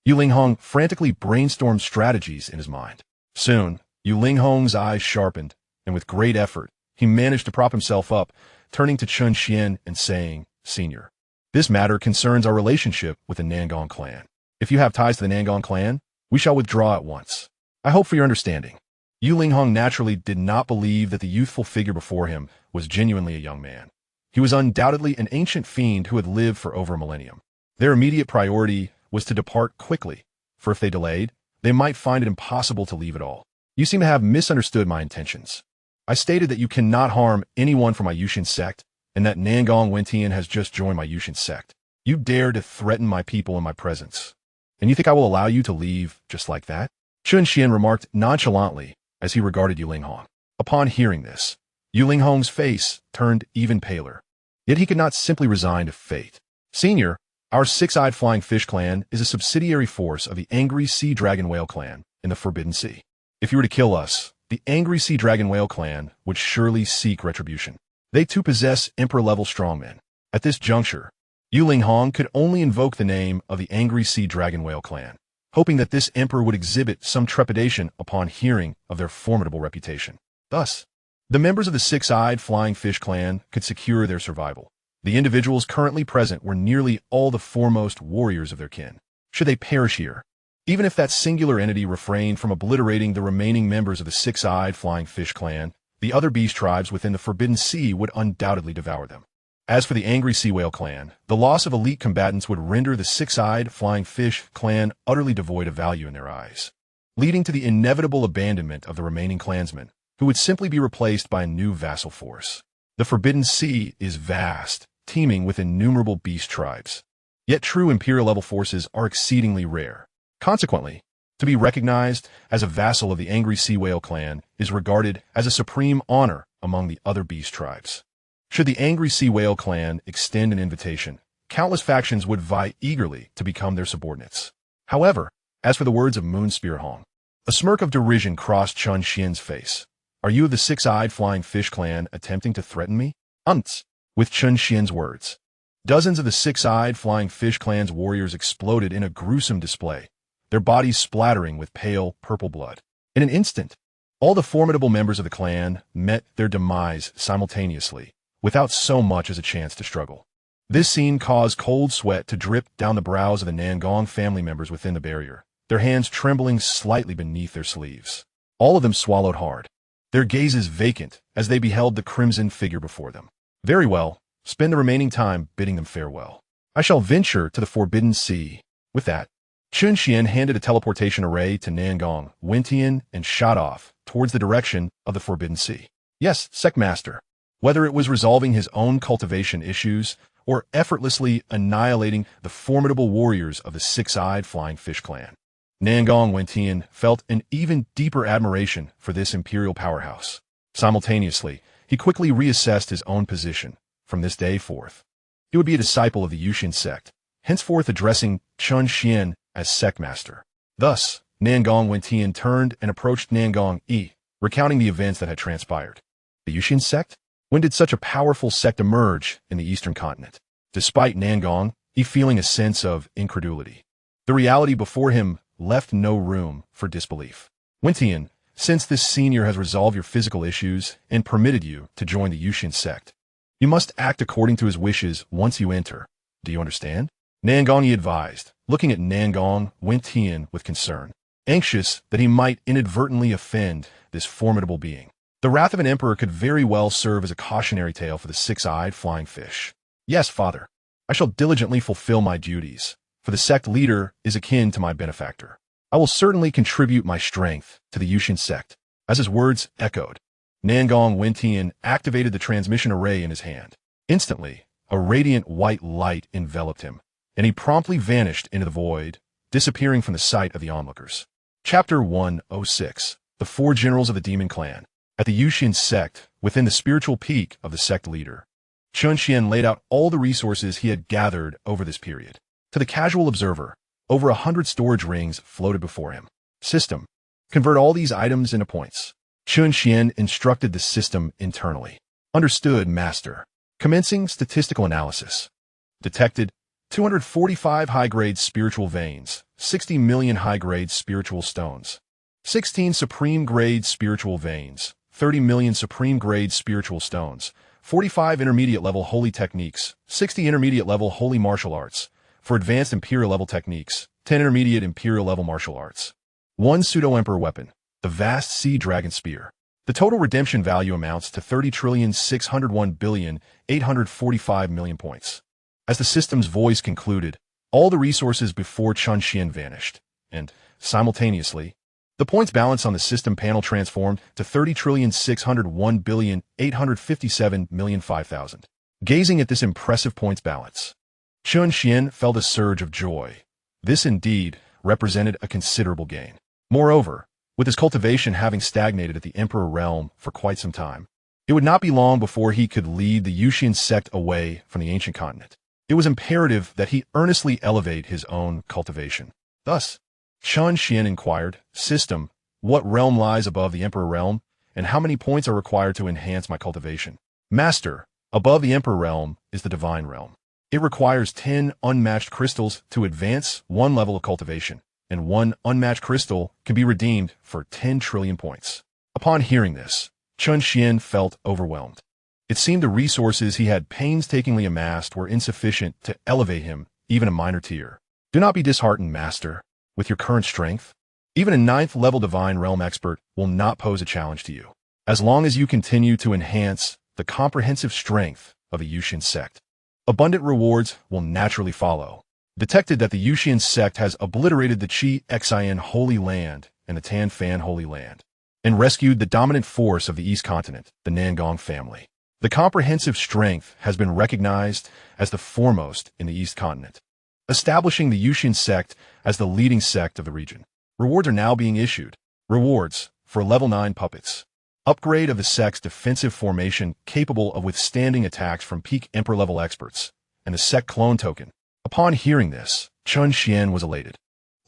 Yulinghong frantically brainstormed strategies in his mind. Soon, Yulinghong's eyes sharpened, and with great effort, he managed to prop himself up, turning to Chen Xuan and saying, "Senior, this matter concerns our relationship with the Nangong clan. If you have ties to the Nangong clan, we shall withdraw at once. I hope for your understanding." Yulinghong naturally did not believe that the youthful figure before him was genuinely a young man. He was undoubtedly an ancient fiend who had lived for over a millennium. Their immediate priority was to depart quickly, for if they delayed, they might find it impossible to leave at all. "You seem to have misunderstood my intentions. I stated that you cannot harm anyone from my Yuxian Sect, and that Nangong Wentian has just joined my Yuxian Sect. You dare to threaten my people in my presence, and you think I will allow you to leave just like that?" Chen Xuan remarked nonchalantly as he regarded Yulinghong. Upon hearing this, Yulinghong's face turned even paler. Yet he could not simply resign to fate. "Senior, our six-eyed flying fish clan is a subsidiary force of the angry sea dragon whale clan in the Forbidden Sea. If you were to kill us, the angry sea dragon whale clan would surely seek retribution. They too possess emperor-level strongmen." At this juncture, Yulinghong could only invoke the name of the angry sea dragon whale clan, hoping that this emperor would exhibit some trepidation upon hearing of their formidable reputation. Thus, the members of the six-eyed flying fish clan could secure their survival. The individuals currently present were nearly all the foremost warriors of their kin. Should they perish here, even if that singular entity refrained from obliterating the remaining members of the six-eyed flying fish clan, the other beast tribes within the Forbidden Sea would undoubtedly devour them. As for the angry sea whale clan, the loss of elite combatants would render the six-eyed flying fish clan utterly devoid of value in their eyes, leading to the inevitable abandonment of the remaining clansmen, who would simply be replaced by a new vassal force. The Forbidden Sea is vast, teeming with innumerable beast tribes. Yet true imperial-level forces are exceedingly rare. Consequently, to be recognized as a vassal of the angry sea whale clan is regarded as a supreme honor among the other beast tribes. Should the angry sea whale clan extend an invitation, countless factions would vie eagerly to become their subordinates. However, as for the words of Moon Spear Hong, A smirk of derision crossed Chen Xuan's face. Are you of the six-eyed flying fish clan attempting to threaten me? With Chen Xuan's words. Dozens of the six-eyed flying fish clan's warriors exploded in a gruesome display, their bodies splattering with pale, purple blood. In an instant, all the formidable members of the clan met their demise simultaneously, without so much as a chance to struggle. This scene caused cold sweat to drip down the brows of the Nangong family members within the barrier, their hands trembling slightly beneath their sleeves. All of them swallowed hard, their gazes vacant as they beheld the crimson figure before them. Very well, spend the remaining time bidding them farewell. I shall venture to the Forbidden Sea. With that, Chen Xuan handed a teleportation array to Nangong, Wentian, and shot off towards the direction of the Forbidden Sea. Yes, Sect Master. Whether it was resolving his own cultivation issues or effortlessly annihilating the formidable warriors of the six-eyed flying fish clan, Nangong Wentian felt an even deeper admiration for this imperial powerhouse. Simultaneously, he quickly reassessed his own position. From this day forth, he would be a disciple of the Yuxian Sect, henceforth addressing Chen Xuan as Sect Master. Thus, Nangong Wentian turned and approached Nangong Yi, recounting the events that had transpired. The Yuxian Sect? When did such a powerful sect emerge in the eastern continent? Despite Nangong Yi feeling a sense of incredulity, the reality before him left no room for disbelief. Wentian, since this senior has resolved your physical issues and permitted you to join the Yuxian Sect, you must act according to his wishes once you enter. Do you understand? Nangong Yi advised, looking at Nangong Wentian with concern, anxious that he might inadvertently offend this formidable being. The wrath of an emperor could very well serve as a cautionary tale for the six-eyed flying fish. Yes, father, I shall diligently fulfill my duties, for the sect leader is akin to my benefactor. I will certainly contribute my strength to the Yuxian Sect. As his words echoed, Nangong Wentian activated the transmission array in his hand. Instantly, a radiant white light enveloped him, and he promptly vanished into the void, disappearing from the sight of the onlookers. Chapter 106. The Four Generals of the Demon Clan. At the Yuxian Sect, within the spiritual peak of the sect leader, Chen Xuan laid out all the resources he had gathered over this period. To the casual observer, over 100 storage rings floated before him. System. Convert all these items into points. Chen Xuan instructed the system internally. Understood, Master. Commencing statistical analysis. Detected 245 high-grade spiritual veins, 60 million high-grade spiritual stones, 16 supreme-grade spiritual veins, 30 million supreme-grade spiritual stones, 45 intermediate-level holy techniques, 60 intermediate-level holy martial arts. For advanced imperial-level techniques, 10 intermediate imperial-level martial arts. 1 pseudo-emperor weapon, the vast sea dragon spear. The total redemption value amounts to 30,601,845,000,000 points. As the system's voice concluded, all the resources before Chen Xuan vanished, and, simultaneously, the points balance on the system panel transformed to 30,601,857,005,000. Gazing at this impressive points balance, Chen Xuan felt a surge of joy. This indeed represented a considerable gain. Moreover, with his cultivation having stagnated at the Emperor realm for quite some time, it would not be long before he could lead the Yuxian Sect away from the ancient continent. It was imperative that he earnestly elevate his own cultivation. Thus, Chen Xuan inquired, System, what realm lies above the Emperor realm, and how many points are required to enhance my cultivation? Master, above the Emperor realm is the Divine realm. It requires 10 unmatched crystals to advance 1 level of cultivation, and 1 unmatched crystal can be redeemed for 10 trillion points. Upon hearing this, Chen Xuan felt overwhelmed. It seemed the resources he had painstakingly amassed were insufficient to elevate him even a minor tier. Do not be disheartened, Master. With your current strength, even a 9th-level Divine Realm expert will not pose a challenge to you, as long as you continue to enhance the comprehensive strength of the Yuxian Sect. Abundant rewards will naturally follow. Detected that the Yuxian Sect has obliterated the Xianxia Holy Land and the Tan Fan Holy Land, and rescued the dominant force of the East Continent, the Nangong family. The comprehensive strength has been recognized as the foremost in the East Continent, establishing the Yuxian Sect as the leading sect of the region. Rewards are now being issued. Rewards for level 9 puppets. Upgrade of the sect's defensive formation capable of withstanding attacks from peak Emperor-level experts, and the sect clone token. Upon hearing this, Chen Xuan was elated.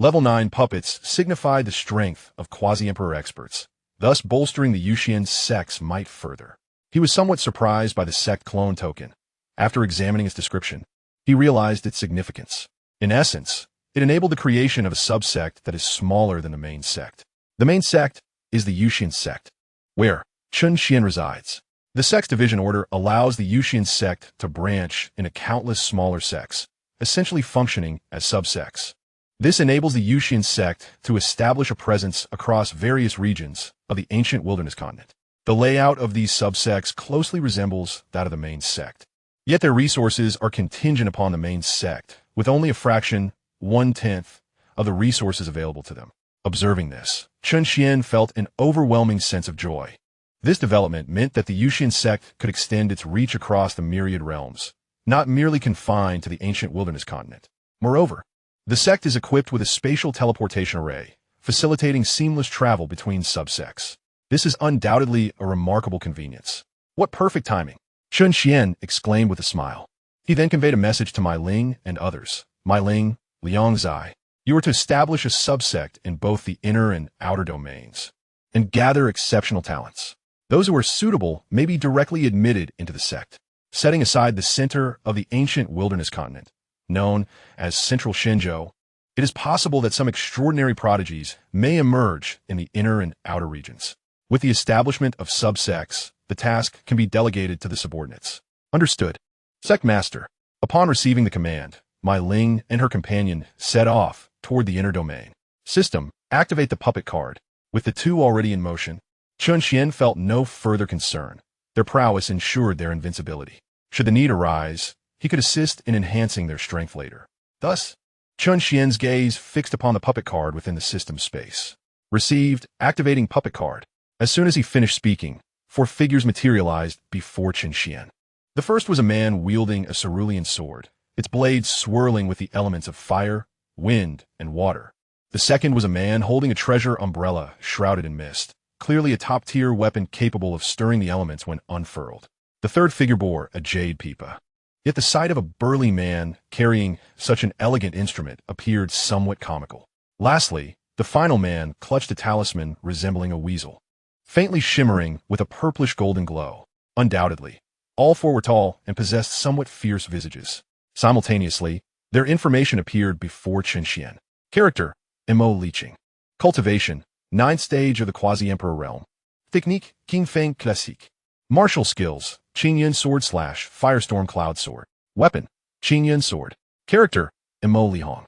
Level 9 puppets signified the strength of quasi-emperor experts, thus bolstering the Yuxian Sect's might further. He was somewhat surprised by the sect clone token. After examining its description, he realized its significance. In essence, it enabled the creation of a subsect that is smaller than the main sect. The main sect is the Yuxian Sect, where Chen Xuan resides. The sect's division order allows the Yuxian Sect to branch into countless smaller sects, essentially functioning as subsects. This enables the Yuxian Sect to establish a presence across various regions of the ancient wilderness continent. The layout of these subsects closely resembles that of the main sect. Yet their resources are contingent upon the main sect, with only a fraction, 1/10, of the resources available to them. Observing this, Chen Xuan felt an overwhelming sense of joy. This development meant that the Yuxian Sect could extend its reach across the myriad realms, not merely confined to the ancient wilderness continent. Moreover, the sect is equipped with a spatial teleportation array, facilitating seamless travel between subsects. This is undoubtedly a remarkable convenience. What perfect timing! Chen Xuan exclaimed with a smile. He then conveyed a message to Mai Ling and others. Mai Ling, Liang Zai, you are to establish a subsect in both the inner and outer domains, and gather exceptional talents. Those who are suitable may be directly admitted into the sect. Setting aside the center of the ancient wilderness continent, known as Central Shenzhou, it is possible that some extraordinary prodigies may emerge in the inner and outer regions. With the establishment of subsects, the task can be delegated to the subordinates. Understood. Sect Master. Upon receiving the command, Mai Ling and her companion set off toward the inner domain. System, activate the puppet card. With the two already in motion, Chen Xuan felt no further concern. Their prowess ensured their invincibility. Should the need arise, he could assist in enhancing their strength later. Thus, Chen Xuan's gaze fixed upon the puppet card within the system space. Received, activating puppet card. As soon as he finished speaking, 4 figures materialized before Chen Xuan. The first was a man wielding a cerulean sword, its blades swirling with the elements of fire, wind, and water. The second was a man holding a treasure umbrella shrouded in mist, clearly a top-tier weapon capable of stirring the elements when unfurled. The third figure bore a jade pipa. Yet the sight of a burly man carrying such an elegant instrument appeared somewhat comical. Lastly, the final man clutched a talisman resembling a weasel, faintly shimmering with a purplish golden glow. Undoubtedly, all 4 were tall and possessed somewhat fierce visages. Simultaneously, their information appeared before Chen Xuan. Character, Mo Leeching. Cultivation, 9th stage of the quasi-emperor realm. Technique, King Feng Classique. Martial skills, Qingyun Sword / Firestorm Cloud Sword. Weapon, Qingyun Sword. Character, Mo Lihong.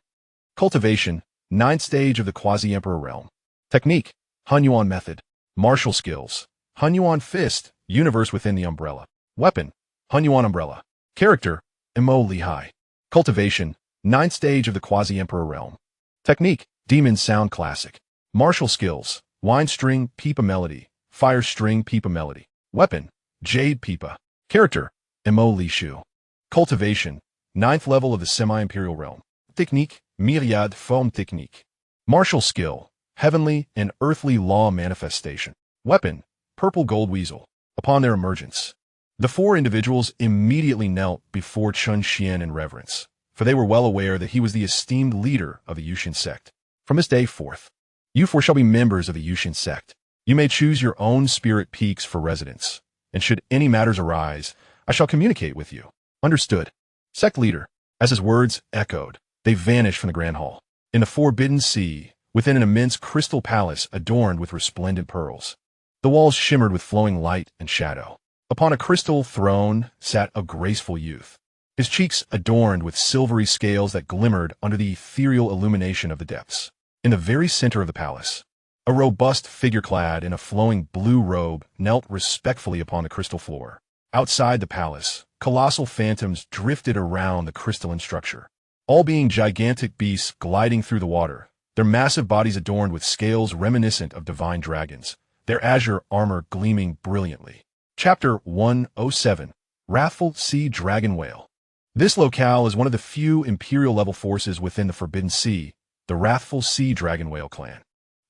Cultivation, 9th stage of the quasi-emperor realm. Technique, Hunyuan Method. Martial skills, Hunyuan Fist, Universe within the umbrella. Weapon, Hunyuan Umbrella. Character, Mo Lihai. Cultivation, 9th stage of the quasi-emperor realm. Technique, Demon Sound Classic. Martial skills, Wine String Pipa Melody, Fire String Pipa Melody. Weapon, Jade Pipa. Character, Mo Li Shu. Cultivation, 9th level of the semi-imperial realm. Technique, Myriad Foam Technique. Martial skill, Heavenly and Earthly Law Manifestation. Weapon, Purple Gold Weasel. Upon their emergence, the 4 individuals immediately knelt before Chen Xuan in reverence, for they were well aware that he was the esteemed leader of the Yuxian Sect. From this day forth, you 4 shall be members of the Yuxian Sect. You may choose your own spirit peaks for residence, and should any matters arise, I shall communicate with you. Understood. Sect leader. As his words echoed, they vanished from the Grand Hall. In the Forbidden Sea, within an immense crystal palace adorned with resplendent pearls, the walls shimmered with flowing light and shadow. Upon a crystal throne sat a graceful youth, his cheeks adorned with silvery scales that glimmered under the ethereal illumination of the depths. In the very center of the palace, a robust figure clad in a flowing blue robe knelt respectfully upon the crystal floor. Outside the palace, colossal phantoms drifted around the crystalline structure, all being gigantic beasts gliding through the water, their massive bodies adorned with scales reminiscent of divine dragons, their azure armor gleaming brilliantly. Chapter 107, Wrathful Sea Dragon Whale. This locale is one of the few Imperial-level forces within the Forbidden Sea, the Wrathful Sea Dragon Whale clan.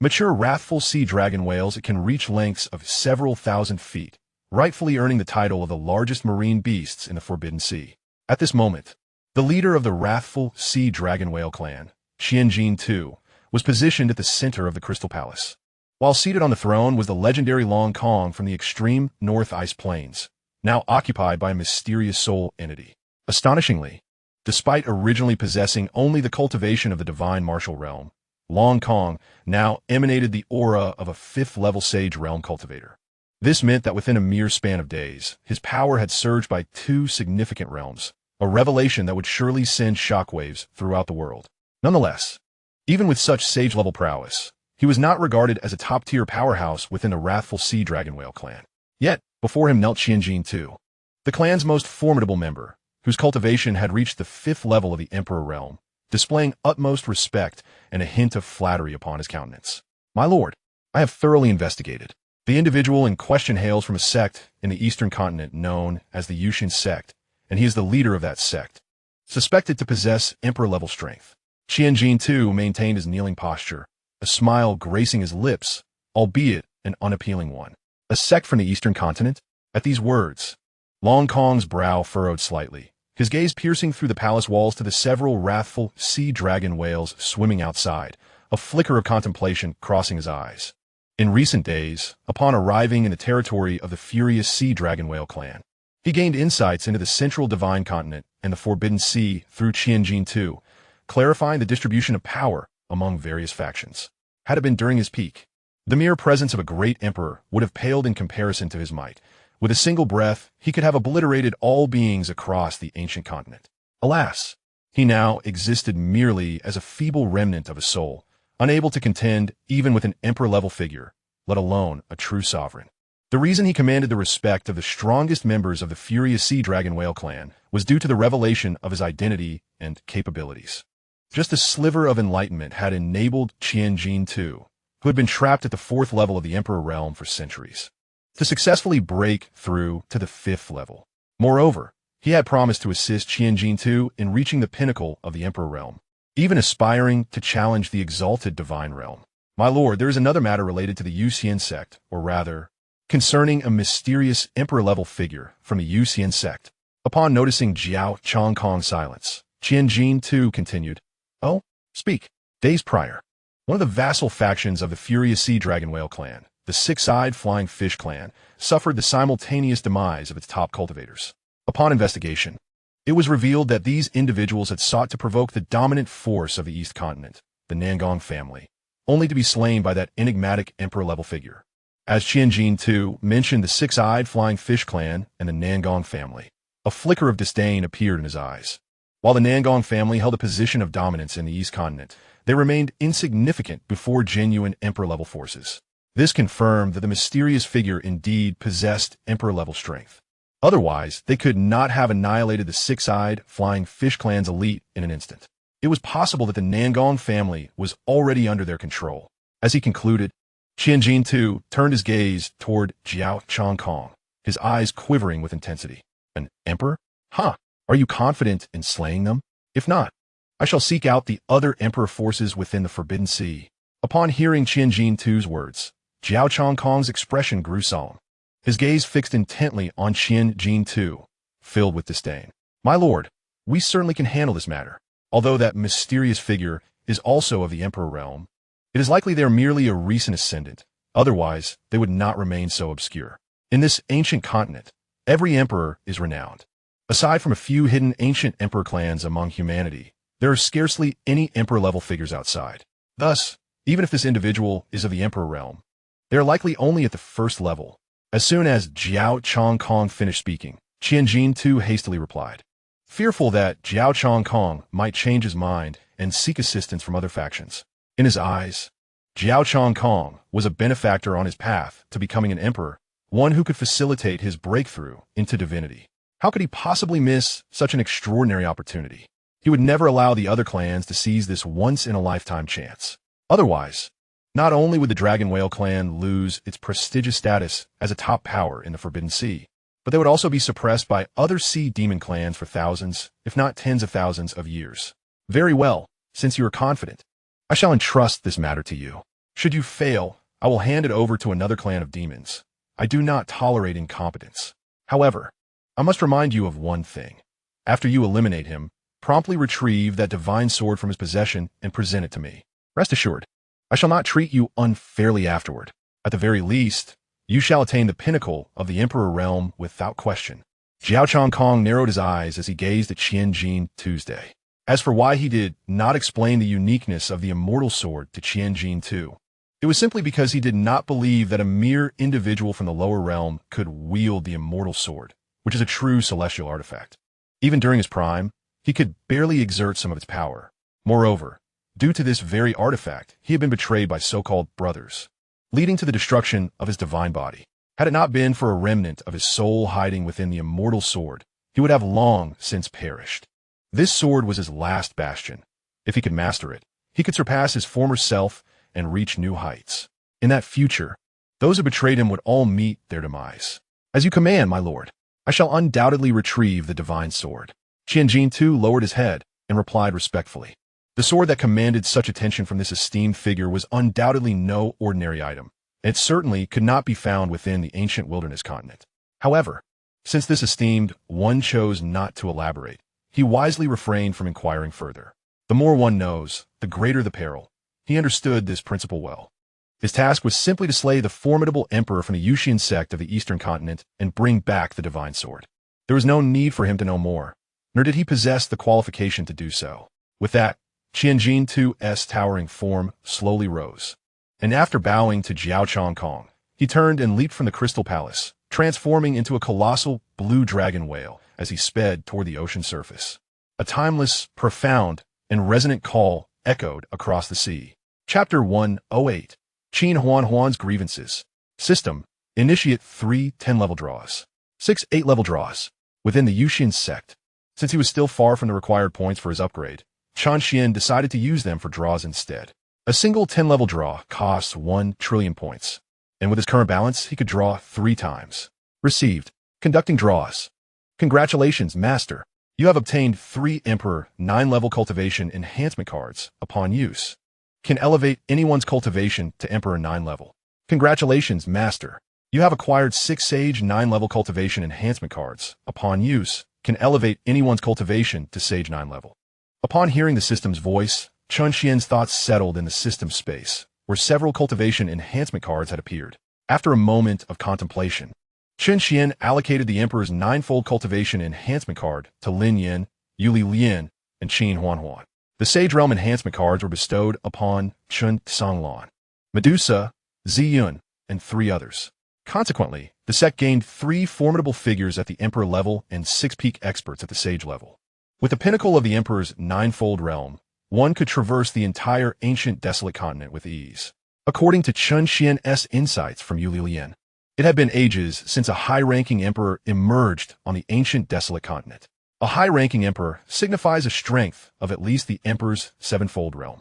Mature Wrathful Sea Dragon Whales can reach lengths of several thousand feet, rightfully earning the title of the largest marine beasts in the Forbidden Sea. At this moment, the leader of the Wrathful Sea Dragon Whale clan, Xianjin II, was positioned at the center of the Crystal Palace. While seated on the throne was the legendary Long Kong from the extreme North Ice Plains, now occupied by a mysterious soul entity. Astonishingly, despite originally possessing only the cultivation of the divine martial realm, Long Kong now emanated the aura of a 5th-level sage realm cultivator. This meant that within a mere span of days, his power had surged by 2 significant realms, a revelation that would surely send shockwaves throughout the world. Nonetheless, even with such sage-level prowess, he was not regarded as a top-tier powerhouse within the wrathful Sea Dragon Whale clan. Yet, before him knelt Xianxia too, the clan's most formidable member, whose cultivation had reached the 5th level of the Emperor realm, displaying utmost respect and a hint of flattery upon his countenance. "My lord, I have thoroughly investigated. The individual in question hails from a sect in the eastern continent known as the Yuxian Sect, and he is the leader of that sect, suspected to possess Emperor-level strength." Xianxia too maintained his kneeling posture, a smile gracing his lips, albeit an unappealing one. "A sect from the eastern continent?" At these words, Long Kong's brow furrowed slightly, his gaze piercing through the palace walls to the several wrathful sea dragon whales swimming outside, a flicker of contemplation crossing his eyes. In recent days, upon arriving in the territory of the furious sea dragon whale clan, he gained insights into the central divine continent and the forbidden sea through Xianxia too, clarifying the distribution of power among various factions. Had it been during his peak, the mere presence of a great emperor would have paled in comparison to his might. With a single breath, he could have obliterated all beings across the ancient continent. Alas, he now existed merely as a feeble remnant of a soul, unable to contend even with an emperor-level figure, let alone a true sovereign. The reason he commanded the respect of the strongest members of the furious Sea Dragon Whale clan was due to the revelation of his identity and capabilities. Just a sliver of enlightenment had enabled Xianxia too, who had been trapped at the 4th level of the Emperor realm for centuries, to successfully break through to the 5th level. Moreover, he had promised to assist Xianxia too in reaching the pinnacle of the Emperor realm, even aspiring to challenge the exalted divine realm. "My lord, there is another matter related to the Yuxian Sect, or rather, concerning a mysterious Emperor-level figure from the Yuxian Sect." Upon noticing Jiao Chongkong's silence, Xianxia too continued, "Oh, speak." Days prior, one of the vassal factions of the furious Sea Dragon Whale clan, the 6-eyed Flying Fish clan, suffered the simultaneous demise of its top cultivators. Upon investigation, it was revealed that these individuals had sought to provoke the dominant force of the East Continent, the Nangong family, only to be slain by that enigmatic emperor-level figure. As Xianxia too mentioned the 6-eyed Flying Fish clan and the Nangong family, a flicker of disdain appeared in his eyes. While the Nangong family held a position of dominance in the East Continent, they remained insignificant before genuine emperor-level forces. This confirmed that the mysterious figure indeed possessed emperor-level strength. Otherwise, they could not have annihilated the 6-eyed Flying Fish clan's elite in an instant. It was possible that the Nangong family was already under their control. As he concluded, Xianxia too turned his gaze toward Jiao Chongkong, his eyes quivering with intensity. "An emperor? Huh. Are you confident in slaying them? If not, I shall seek out the other emperor forces within the Forbidden Sea." Upon hearing Xianxia too's words, Jiao Chongkong's expression grew solemn, his gaze fixed intently on Xianxia too, filled with disdain. "My lord, we certainly can handle this matter. Although that mysterious figure is also of the Emperor realm, it is likely they are merely a recent ascendant. Otherwise, they would not remain so obscure. In this ancient continent, every emperor is renowned. Aside from a few hidden ancient emperor clans among humanity, there are scarcely any emperor-level figures outside. Thus, even if this individual is of the Emperor realm, they are likely only at the 1st level." As soon as Jiao Chongkong finished speaking, Xianxia too hastily replied, fearful that Jiao Chongkong might change his mind and seek assistance from other factions. In his eyes, Jiao Chongkong was a benefactor on his path to becoming an emperor, one who could facilitate his breakthrough into divinity. How could he possibly miss such an extraordinary opportunity? He would never allow the other clans to seize this once-in-a-lifetime chance. Otherwise, not only would the Dragon Whale clan lose its prestigious status as a top power in the Forbidden Sea, but they would also be suppressed by other sea demon clans for thousands, if not tens of thousands of years. Very well, since you are confident, I shall entrust this matter to you. Should you fail, I will hand it over to another clan of demons. I do not tolerate incompetence. However, I must remind you of one thing. After you eliminate him, promptly retrieve that divine sword from his possession and present it to me. Rest assured, I shall not treat you unfairly afterward. At the very least, you shall attain the pinnacle of the Emperor realm without question. Jiao Kong narrowed his eyes as he gazed at Qianjin Tuesday. As for why he did not explain the uniqueness of the Immortal Sword to Qianjin too, it was simply because he did not believe that a mere individual from the lower realm could wield the Immortal Sword, which is a true celestial artifact. Even during his prime, he could barely exert some of its power. Moreover, due to this very artifact, he had been betrayed by so-called brothers, leading to the destruction of his divine body. Had it not been for a remnant of his soul hiding within the Immortal Sword, he would have long since perished. This sword was his last bastion. If he could master it, he could surpass his former self and reach new heights. In that future, those who betrayed him would all meet their demise. As you command, my lord, I shall undoubtedly retrieve the divine sword. Qianjin too lowered his head and replied respectfully. The sword that commanded such attention from this esteemed figure was undoubtedly no ordinary item, and it certainly could not be found within the ancient wilderness continent. However, since this esteemed one chose not to elaborate, he wisely refrained from inquiring further. The more one knows, the greater the peril. He understood this principle well. His task was simply to slay the formidable emperor from the Yuxian Sect of the eastern continent and bring back the divine sword. There was no need for him to know more, nor did he possess the qualification to do so. With that, Qianjin Tu's towering form slowly rose, and after bowing to Jiao Kong, he turned and leaped from the crystal palace, transforming into a colossal blue dragon whale as he sped toward the ocean surface. A timeless, profound, and resonant call echoed across the sea. Chapter 108. Chen Xuan's Grievances. System. Initiate 3 10-level draws. 6 8-level draws. Within the Yuxian Sect. Since he was still far from the required points for his upgrade, Chen Xuan decided to use them for draws instead. A single 10-level draw costs 1 trillion points, and with his current balance, he could draw 3 times. Received. Conducting draws. Congratulations, Master. You have obtained 3 Emperor 9-level Cultivation enhancement cards upon use. Can elevate anyone's Cultivation to Emperor 9 level. Congratulations, Master. You have acquired 6 Sage 9-level Cultivation enhancement cards. Upon use, can elevate anyone's Cultivation to Sage 9 level. Upon hearing the system's voice, Chen Xuan's thoughts settled in the system space, where several Cultivation enhancement cards had appeared. After a moment of contemplation, Chen Xuan allocated the Emperor's 9-fold Cultivation enhancement card to Lin Yin, Yuli Lian, and Chen Xuan. The Sage Realm enhancement cards were bestowed upon Chen Xuan, Medusa, Ziyun, and 3 others. Consequently, the sect gained 3 formidable figures at the Emperor level and 6 peak experts at the Sage level. With the pinnacle of the Emperor's 9-fold realm, one could traverse the entire ancient desolate continent with ease. According to Chen Xuan's insights from Yuli Lian, it had been ages since a high-ranking emperor emerged on the ancient desolate continent. A high-ranking emperor signifies a strength of at least the emperor's 7-fold realm.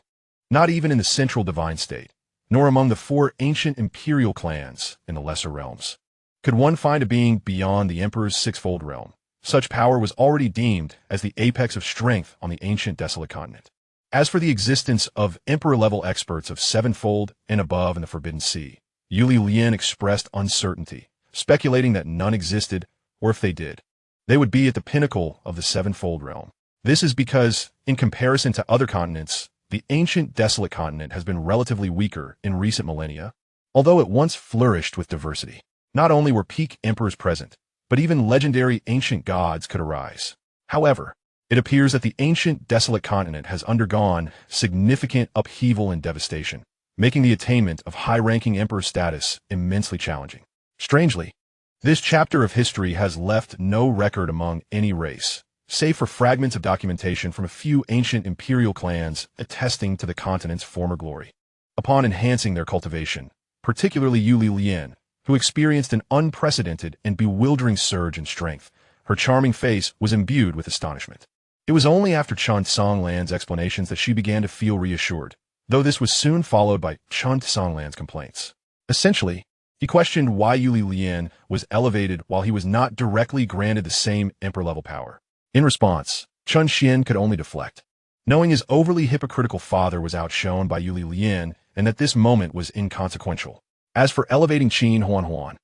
Not even in the central divine state, nor among the 4 ancient imperial clans in the lesser realms, could one find a being beyond the emperor's 6-fold realm. Such power was already deemed as the apex of strength on the ancient desolate continent. As for the existence of emperor-level experts of 7-fold and above in the Forbidden Sea, Yuli Lian expressed uncertainty, speculating that none existed, or if they did, they would be at the pinnacle of the 7-fold realm. This is because, in comparison to other continents, the ancient desolate continent has been relatively weaker in recent millennia, although it once flourished with diversity. Not only were peak emperors present, but even legendary ancient gods could arise. However, it appears that the ancient desolate continent has undergone significant upheaval and devastation, making the attainment of high-ranking emperor status immensely challenging. Strangely, this chapter of history has left no record among any race, save for fragments of documentation from a few ancient imperial clans attesting to the continent's former glory. Upon enhancing their cultivation, particularly Yuli Lian, who experienced an unprecedented and bewildering surge in strength, her charming face was imbued with astonishment. It was only after Chen Xuan's explanations that she began to feel reassured, though this was soon followed by Chen Xuan's complaints. Essentially, he questioned why Yuli Lian was elevated while he was not directly granted the same emperor-level power. In response, Chen Xuan could only deflect, knowing his overly hypocritical father was outshone by Yuli Lian and that this moment was inconsequential. As for elevating Chen Xuan,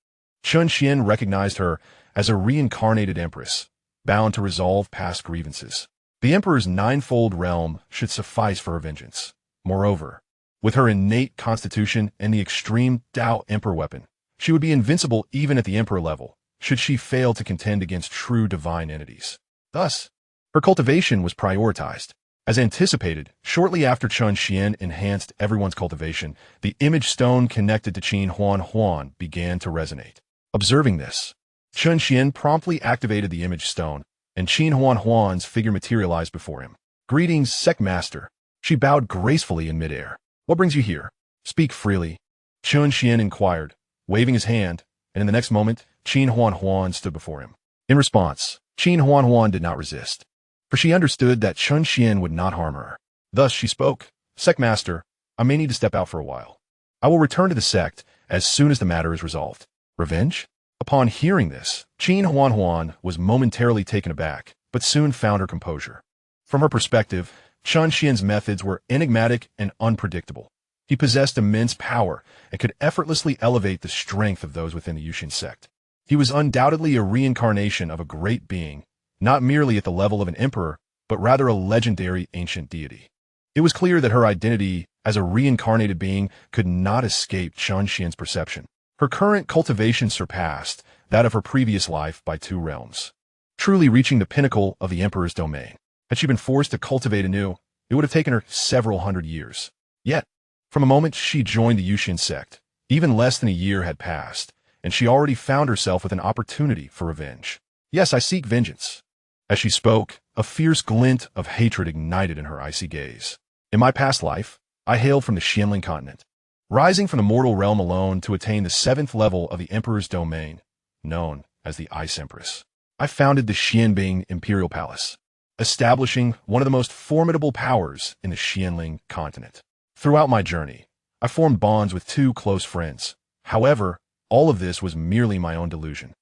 Chen Xuan recognized her as a reincarnated empress, bound to resolve past grievances. The emperor's 9-fold realm should suffice for her vengeance. Moreover, With her innate constitution and the extreme Tao Emperor weapon, she would be invincible even at the Emperor level, should she fail to contend against true divine entities. Thus, her cultivation was prioritized. As anticipated, shortly after Chen Xuan enhanced everyone's cultivation, the image stone connected to Chen Xuan began to resonate. Observing this, Chen Xuan promptly activated the image stone, and Chen Xuan's figure materialized before him. "Greetings, Sect Master." She bowed gracefully in midair. "What brings you here? Speak freely." Chen Xuan inquired, waving his hand, and in the next moment, Chen Xuan stood before him. In response, Chen Xuan did not resist, for she understood that Chen Xuan would not harm her. Thus she spoke, "Sect Master, I may need to step out for a while. I will return to the sect as soon as the matter is resolved." Revenge? Upon hearing this, Chen Xuan was momentarily taken aback, but soon found her composure. From her perspective, Chen Xuan's methods were enigmatic and unpredictable. He possessed immense power and could effortlessly elevate the strength of those within the Yuxian Sect. He was undoubtedly a reincarnation of a great being, not merely at the level of an emperor, but rather a legendary ancient deity. It was clear that her identity as a reincarnated being could not escape Chen Xuan's perception. Her current cultivation surpassed that of her previous life by 2 realms, truly reaching the pinnacle of the emperor's domain. Had she been forced to cultivate anew, it would have taken her several hundred years. Yet, from the moment she joined the Yuxian Sect, even less than a year had passed, and she already found herself with an opportunity for revenge. "Yes, I seek vengeance." As she spoke, a fierce glint of hatred ignited in her icy gaze. "In my past life, I hailed from the Xianling continent, rising from the mortal realm alone to attain the 7th level of the Emperor's domain, known as the Ice Empress. I founded the Xianbing Imperial Palace, establishing one of the most formidable powers in the Xianling continent. Throughout my journey, I formed bonds with 2 close friends. However, all of this was merely my own delusion.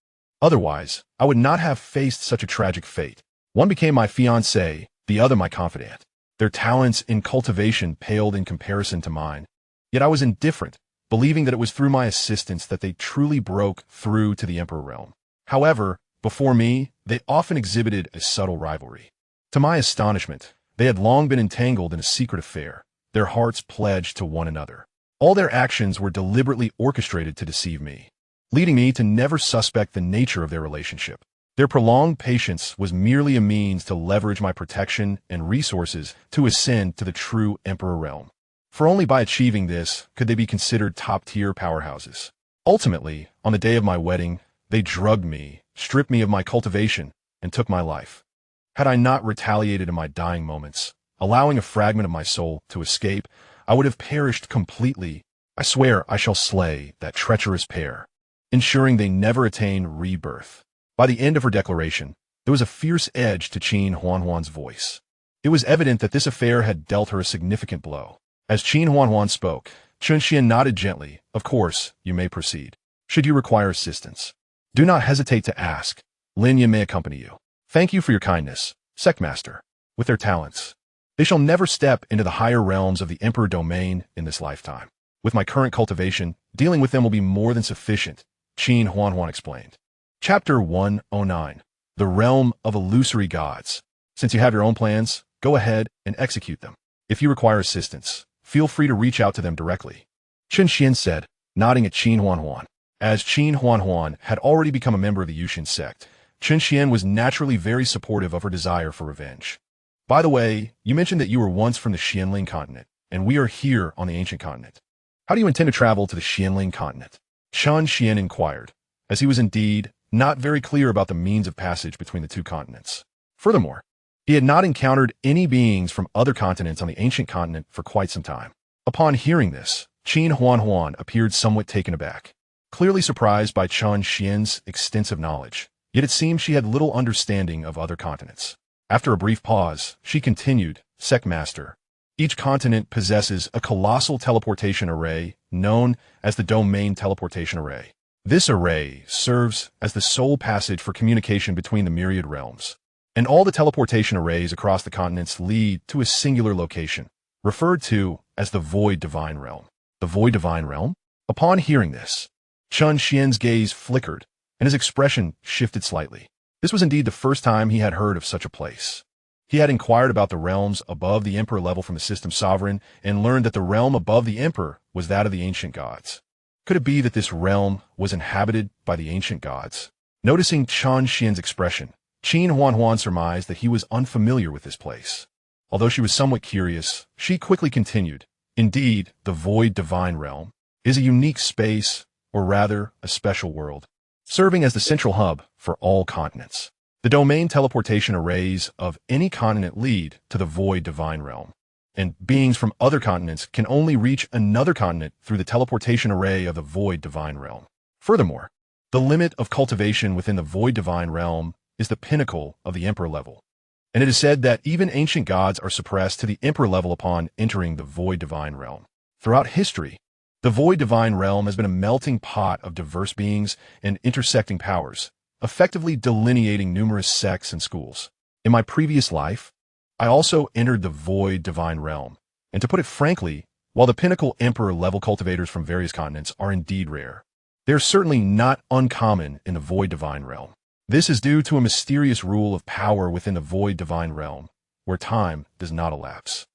Otherwise, I would not have faced such a tragic fate. One became my fiancé, the other my confidant. Their talents in cultivation paled in comparison to mine. Yet I was indifferent, believing that it was through my assistance that they truly broke through to the Emperor realm. However, before me, they often exhibited a subtle rivalry. To my astonishment, they had long been entangled in a secret affair, their hearts pledged to one another. All their actions were deliberately orchestrated to deceive me, leading me to never suspect the nature of their relationship. Their prolonged patience was merely a means to leverage my protection and resources to ascend to the true Emperor realm. For only by achieving this could they be considered top-tier powerhouses. Ultimately, on the day of my wedding, they drugged me, stripped me of my cultivation, and took my life. Had I not retaliated in my dying moments, allowing a fragment of my soul to escape, I would have perished completely. I swear I shall slay that treacherous pair, ensuring they never attain rebirth. By the end of her declaration, there was a fierce edge to Chen Xuan's voice. It was evident that this affair had dealt her a significant blow. As Chen Xuan spoke, Chen Xuan nodded gently. "Of course, you may proceed. Should you require assistance, do not hesitate to ask. Linya may accompany you. Thank you for your kindness, Sect Master. With their talents, they shall never step into the higher realms of the Emperor domain in this lifetime. With my current cultivation, dealing with them will be more than sufficient," Chen Xuan explained. Chapter 109. The Realm of Illusory Gods. Since you have your own plans, go ahead and execute them. If you require assistance, feel free to reach out to them directly, Chen Xuan said, nodding at Chen Xuan. As Chen Xuan had already become a member of the Yuxian Sect, Chen Xuan was naturally very supportive of her desire for revenge. "By the way, you mentioned that you were once from the Xianling continent, and we are here on the ancient continent. How do you intend to travel to the Xianling continent?" Chen Xuan inquired, as he was indeed not very clear about the means of passage between the 2 continents. Furthermore, he had not encountered any beings from other continents on the ancient continent for quite some time. Upon hearing this, Chen Xuan appeared somewhat taken aback, clearly surprised by Chen Xuan's extensive knowledge, yet it seemed she had little understanding of other continents. After a brief pause, she continued, "Sect Master, each continent possesses a colossal teleportation array known as the Domain Teleportation Array. This array serves as the sole passage for communication between the myriad realms, and all the teleportation arrays across the continents lead to a singular location, referred to as the Void Divine Realm." The Void Divine Realm? Upon hearing this, Chen Xuan's gaze flickered, and his expression shifted slightly. This was indeed the first time he had heard of such a place. He had inquired about the realms above the emperor level from the system sovereign and learned that the realm above the emperor was that of the ancient gods. Could it be that this realm was inhabited by the ancient gods? Noticing Chen Xuan's expression, Chen Xuan surmised that he was unfamiliar with this place. Although she was somewhat curious, she quickly continued, "Indeed, the Void Divine Realm is a unique space, or rather, a special world, serving as the central hub for all continents. The domain teleportation arrays of any continent lead to the Void Divine Realm, and beings from other continents can only reach another continent through the teleportation array of the Void Divine Realm. Furthermore, the limit of cultivation within the Void Divine Realm is the pinnacle of the Emperor level, and it is said that even ancient gods are suppressed to the Emperor level upon entering the Void Divine Realm. Throughout history, the Void Divine Realm has been a melting pot of diverse beings and intersecting powers, effectively delineating numerous sects and schools. In my previous life, I also entered the Void Divine Realm, and to put it frankly, while the pinnacle Emperor-level cultivators from various continents are indeed rare, they are certainly not uncommon in the Void Divine Realm. This is due to a mysterious rule of power within the Void Divine Realm, where time does not elapse.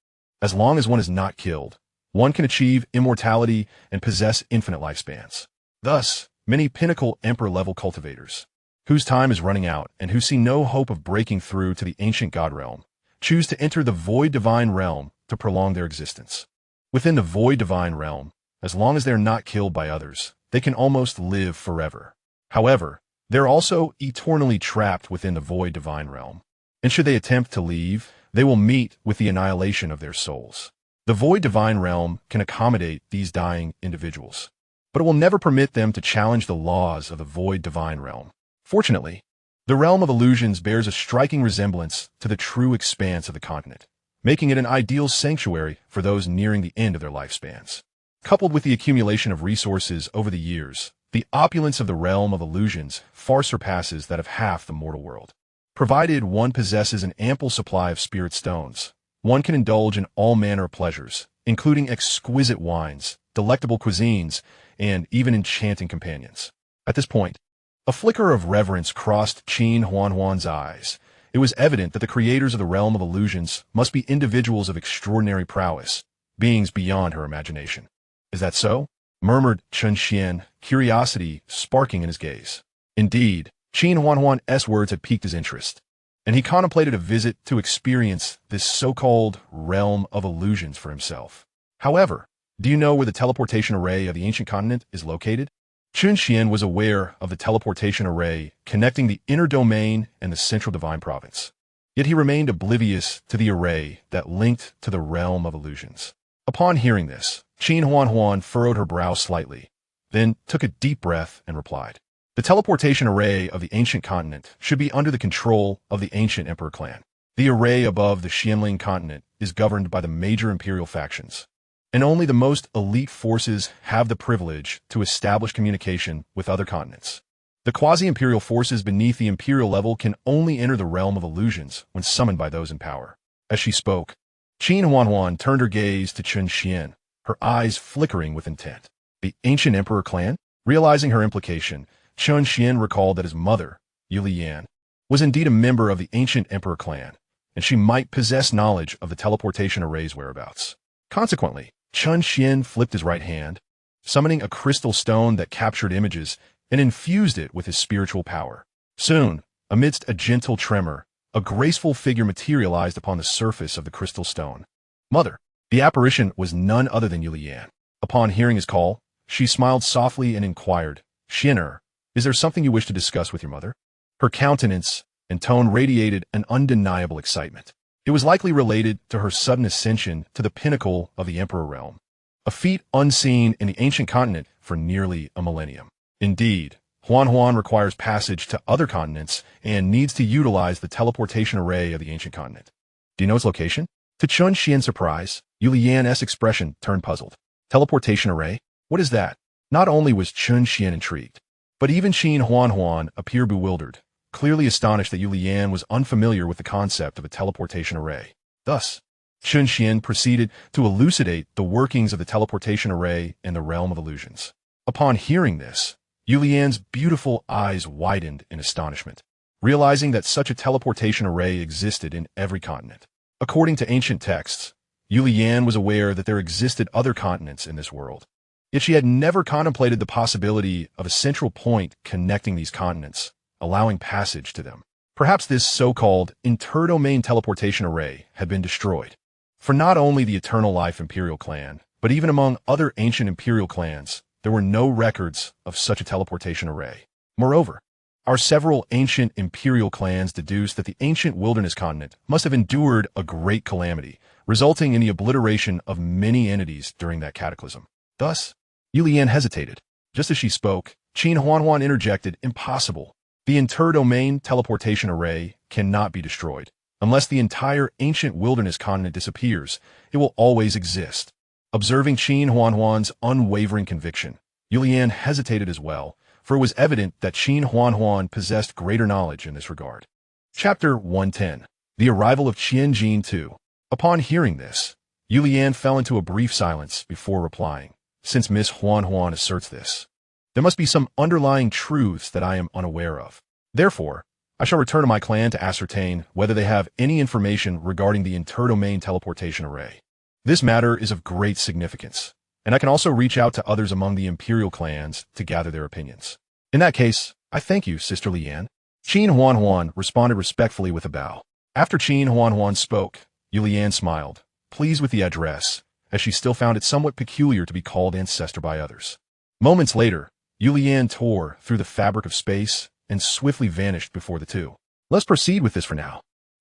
As long as one is not killed, one can achieve immortality and possess infinite lifespans. Thus, many pinnacle Emperor-level cultivators, whose time is running out and who see no hope of breaking through to the ancient god realm, choose to enter the Void Divine Realm to prolong their existence. Within the Void Divine Realm, as long as they are not killed by others, they can almost live forever. However, they're also eternally trapped within the Void Divine Realm, and should they attempt to leave, they will meet with the annihilation of their souls. The Void Divine Realm can accommodate these dying individuals, but it will never permit them to challenge the laws of the Void Divine Realm. Fortunately, the realm of illusions bears a striking resemblance to the true expanse of the continent, making it an ideal sanctuary for those nearing the end of their lifespans. Coupled with the accumulation of resources over the years, the opulence of the realm of illusions far surpasses that of half the mortal world. Provided one possesses an ample supply of spirit stones, one can indulge in all manner of pleasures, including exquisite wines, delectable cuisines, and even enchanting companions. At this point, a flicker of reverence crossed Chen Xuan's eyes. It was evident that the creators of the realm of illusions must be individuals of extraordinary prowess, beings beyond her imagination. "Is that so?" murmured Chen Xuan, curiosity sparking in his gaze. Indeed, Chen Xuan's words had piqued his interest, and he contemplated a visit to experience this so-called realm of illusions for himself. However, do you know where the teleportation array of the ancient continent is located? Chen Xuan was aware of the teleportation array connecting the inner domain and the central divine province. Yet he remained oblivious to the array that linked to the realm of illusions. Upon hearing this, Chen Xuan furrowed her brow slightly, then took a deep breath and replied, "The teleportation array of the ancient continent should be under the control of the ancient emperor clan. The array above the Xianling continent is governed by the major imperial factions, and only the most elite forces have the privilege to establish communication with other continents. The quasi-imperial forces beneath the imperial level can only enter the realm of illusions when summoned by those in power." As she spoke, Chen Xuan turned her gaze to Chen Xuan, her eyes flickering with intent. The ancient emperor clan? Realizing her implication, Chen Xuan recalled that his mother, Yuxian, was indeed a member of the ancient emperor clan, and she might possess knowledge of the teleportation array's whereabouts. Consequently, Chen Xuan flipped his right hand, summoning a crystal stone that captured images and infused it with his spiritual power. Soon, amidst a gentle tremor, a graceful figure materialized upon the surface of the crystal stone. "Mother." The apparition was none other than Yuxian. Upon hearing his call, she smiled softly and inquired, "Xian'er, is there something you wish to discuss with your mother?" Her countenance and tone radiated an undeniable excitement. It was likely related to her sudden ascension to the pinnacle of the Emperor realm, a feat unseen in the ancient continent for nearly a millennium. Indeed, Xuan requires passage to other continents and needs to utilize the teleportation array of the ancient continent. "Do you know its location?" To Chen Xuan's surprise, Yuxian's expression turned puzzled. "Teleportation array? What is that?" Not only was Chen Xuan intrigued, but even Chen Xuan appeared bewildered, clearly astonished that Yuxian was unfamiliar with the concept of a teleportation array. Thus, Chen Xuan proceeded to elucidate the workings of the teleportation array in the realm of illusions. Upon hearing this, Yuxian's beautiful eyes widened in astonishment. realizing that such a teleportation array existed in every continent. According to ancient texts, Yulian was aware that there existed other continents in this world. Yet she had never contemplated the possibility of a central point connecting these continents, allowing passage to them. Perhaps this so-called interdomain teleportation array had been destroyed. For not only the Eternal Life Imperial clan, but even among other ancient Imperial clans, there were no records of such a teleportation array. Moreover, our several ancient Imperial clans deduced that the ancient wilderness continent must have endured a great calamity, resulting in the obliteration of many entities during that cataclysm. Thus, Yulian hesitated. Just as she spoke, Chen Xuan interjected, "Impossible. The interdomain teleportation array cannot be destroyed. Unless the entire ancient wilderness continent disappears, it will always exist." Observing Chen Xuan's unwavering conviction, Yulian hesitated as well, for it was evident that Chen Xuan possessed greater knowledge in this regard. Chapter 110. The Arrival of Qianjin II. Upon hearing this, Yulian fell into a brief silence before replying. Since Miss Xuan asserts this, there must be some underlying truths that I am unaware of. Therefore, I shall return to my clan to ascertain whether they have any information regarding the interdomain teleportation array. This matter is of great significance, and I can also reach out to others among the Imperial clans to gather their opinions. In that case, I thank you, Sister Lian. Chen Xuan responded respectfully with a bow. After Chen Xuan spoke, Yulian smiled, pleased with the address, as she still found it somewhat peculiar to be called ancestor by others. Moments later, Yulian tore through the fabric of space and swiftly vanished before the two. Let's proceed with this for now.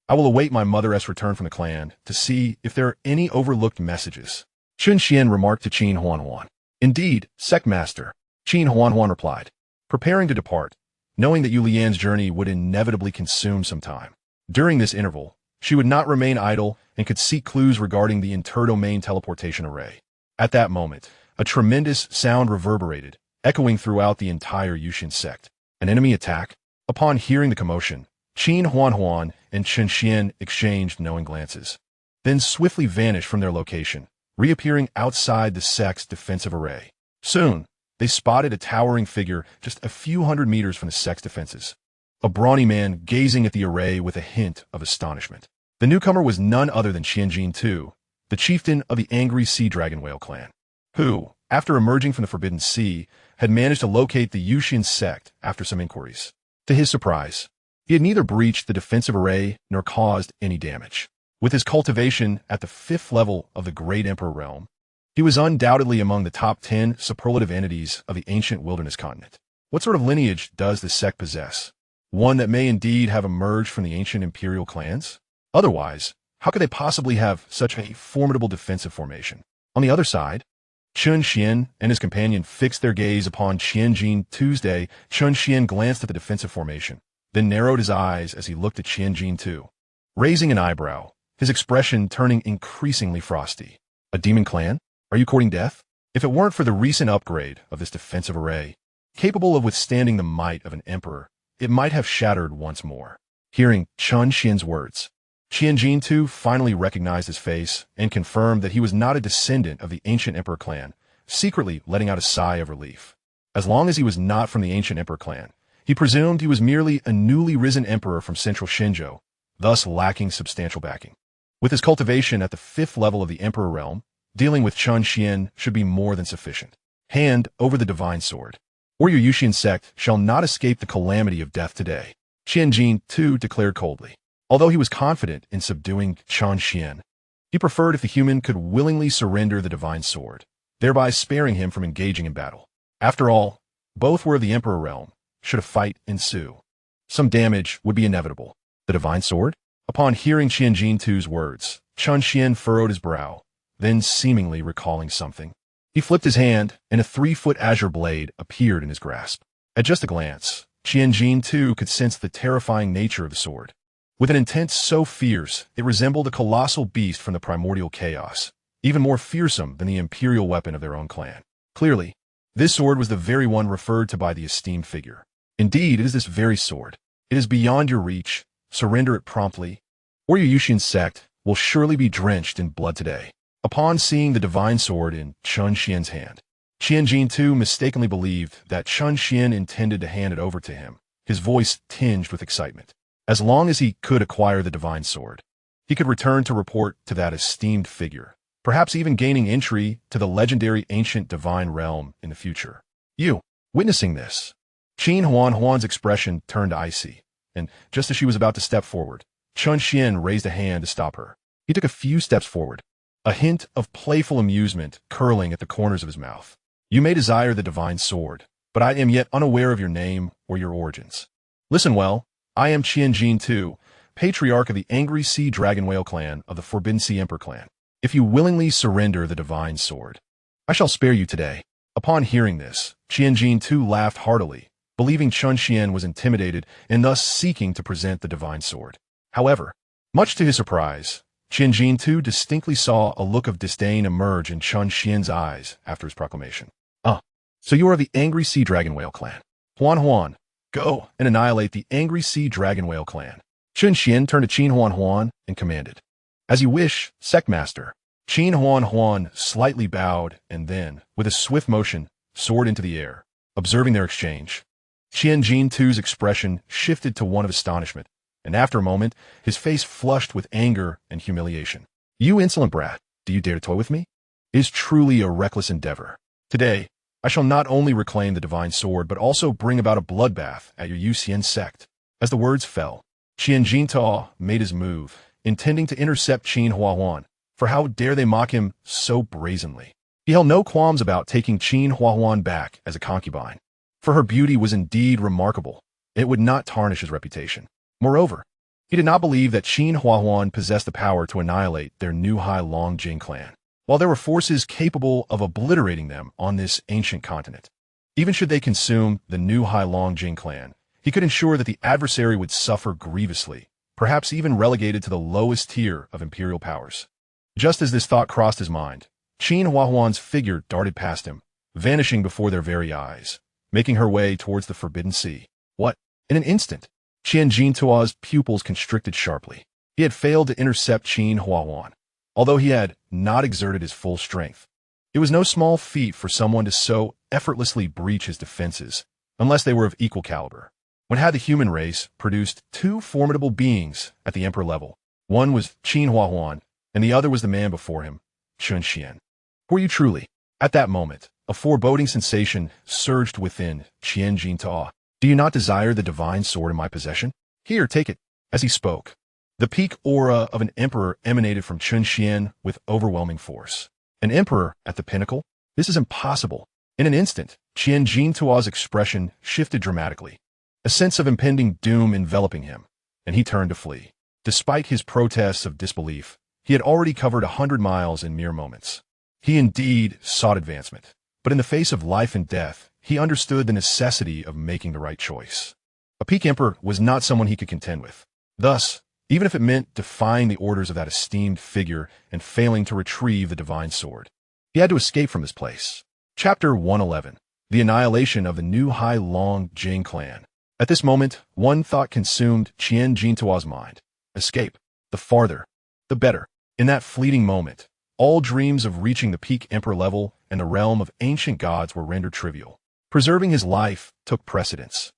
I will await my mother's return from the clan to see if there are any overlooked messages. Chen Xuan remarked to Chen Xuan. Indeed, Sect Master, Chen Xuan replied, preparing to depart, knowing that Yulian's journey would inevitably consume some time. During this interval, she would not remain idle and could seek clues regarding the interdomain teleportation array. At that moment, a tremendous sound reverberated, echoing throughout the entire Yuxian Sect. An enemy attack? Upon hearing the commotion, Chen Xuan and Chen Xuan exchanged knowing glances, then swiftly vanished from their location, reappearing outside the sect's defensive array. Soon, they spotted a towering figure just a few hundred meters from the sect's defenses. A brawny man gazing at the array with a hint of astonishment. The newcomer was none other than Qianjin II, the chieftain of the angry sea dragon whale clan, who, after emerging from the Forbidden Sea, had managed to locate the Yuxian Sect after some inquiries. To his surprise, he had neither breached the defensive array nor caused any damage. With his cultivation at the 5th level of the Great Emperor realm, he was undoubtedly among the top 10 superlative entities of the ancient wilderness continent. What sort of lineage does the sect possess? One that may indeed have emerged from the ancient imperial clans? Otherwise, how could they possibly have such a formidable defensive formation? On the other side, Chen Xuan and his companion fixed their gaze upon Qianjin Tuesday. Chen Xuan glanced at the defensive formation, then narrowed his eyes as he looked at Qianjin II, raising an eyebrow, his expression turning increasingly frosty. A demon clan? Are you courting death? If it weren't for the recent upgrade of this defensive array, capable of withstanding the might of an emperor, it might have shattered once more. Hearing Chen Xuan's words, Qianjin II finally recognized his face and confirmed that he was not a descendant of the ancient emperor clan, secretly letting out a sigh of relief. As long as he was not from the ancient emperor clan, he presumed he was merely a newly risen emperor from central Shenzhou, thus lacking substantial backing. With his cultivation at the 5th level of the emperor realm, dealing with Chen Xuan should be more than sufficient. Hand over the divine sword, or your Yuxian Sect shall not escape the calamity of death today, Qianjin II declared coldly. Although he was confident in subduing Chen Xuan, he preferred if the human could willingly surrender the divine sword, thereby sparing him from engaging in battle. After all, both were of the emperor realm. Should a fight ensue, some damage would be inevitable. The divine sword? Upon hearing Qianjin II's words, Chen Xuan furrowed his brow, then seemingly recalling something, he flipped his hand, and a 3-foot azure blade appeared in his grasp. At just a glance, Qianjin II could sense the terrifying nature of the sword. With an intent so fierce, it resembled a colossal beast from the primordial chaos, even more fearsome than the imperial weapon of their own clan. Clearly, this sword was the very one referred to by the esteemed figure. Indeed, it is this very sword. It is beyond your reach. Surrender it promptly, or your Yuxian Sect will surely be drenched in blood today. Upon seeing the divine sword in Chen Xuan's hand, Qianjin II mistakenly believed that Chen Xuan intended to hand it over to him, his voice tinged with excitement. As long as he could acquire the divine sword, he could return to report to that esteemed figure, perhaps even gaining entry to the legendary ancient divine realm in the future. You, witnessing this, Chen Xuan's expression turned icy, and just as she was about to step forward, Chen Xuan raised a hand to stop her. He took a few steps forward, a hint of playful amusement curling at the corners of his mouth. You may desire the divine sword, but I am yet unaware of your name or your origins. Listen well, I am Qianjin II, patriarch of the Angry Sea Dragon Whale clan of the Forbidden Sea Emperor clan. If you willingly surrender the divine sword, I shall spare you today. Upon hearing this, Qianjin II laughed heartily, believing Chen Xuan was intimidated and thus seeking to present the divine sword. However, much to his surprise, Qianjin II distinctly saw a look of disdain emerge in Chen Xuan's eyes after his proclamation. So you are the Angry Sea Dragon Whale clan. Xuan, go and annihilate the Angry Sea Dragon Whale clan. Chen Xuan turned to Chen Xuan and commanded. As you wish, Sect Master. Chen Xuan slightly bowed and then, with a swift motion, soared into the air. Observing their exchange, Qianjin II's expression shifted to one of astonishment, and after a moment, his face flushed with anger and humiliation. You insolent brat, do you dare to toy with me? It is truly a reckless endeavor. Today, I shall not only reclaim the divine sword, but also bring about a bloodbath at your Yuxian Sect. As the words fell, Qianjin II made his move, intending to intercept Chen Xuan, for how dare they mock him so brazenly. He held no qualms about taking Chen Xuan back as a concubine, for her beauty was indeed remarkable. It would not tarnish his reputation. Moreover, he did not believe that Chen Xuan possessed the power to annihilate their new Hai Long Jing clan, while there were forces capable of obliterating them on this ancient continent. Even should they consume the new Hai Long Jing clan, he could ensure that the adversary would suffer grievously, perhaps even relegated to the lowest tier of imperial powers. Just as this thought crossed his mind, Chen Xuan's figure darted past him, vanishing before their very eyes, making her way towards the Forbidden Sea. What? In an instant, Qianjin II's pupils constricted sharply. He had failed to intercept Chen Xuan, although he had not exerted his full strength. It was no small feat for someone to so effortlessly breach his defenses, unless they were of equal caliber. When had the human race produced two formidable beings at the emperor level? One was Chen Xuan, and the other was the man before him, Chen Xuan. Were you truly? At that moment, a foreboding sensation surged within Qianjin II. Do you not desire the divine sword in my possession? Here, take it. As he spoke, the peak aura of an emperor emanated from Chen Xuan with overwhelming force. An emperor at the pinnacle? This is impossible. In an instant, Qianjin II's expression shifted dramatically, a sense of impending doom enveloping him, and he turned to flee. Despite his protests of disbelief, he had already covered 100 miles in mere moments. He indeed sought advancement, but in the face of life and death, he understood the necessity of making the right choice. A peak emperor was not someone he could contend with. Thus, even if it meant defying the orders of that esteemed figure and failing to retrieve the divine sword, he had to escape from this place. Chapter 111. The Annihilation of the New Hai Long Jing Clan. At this moment, one thought consumed Qianjin II's mind. Escape. The farther, the better. In that fleeting moment, all dreams of reaching the peak emperor level and the realm of ancient gods were rendered trivial. Preserving his life took precedence.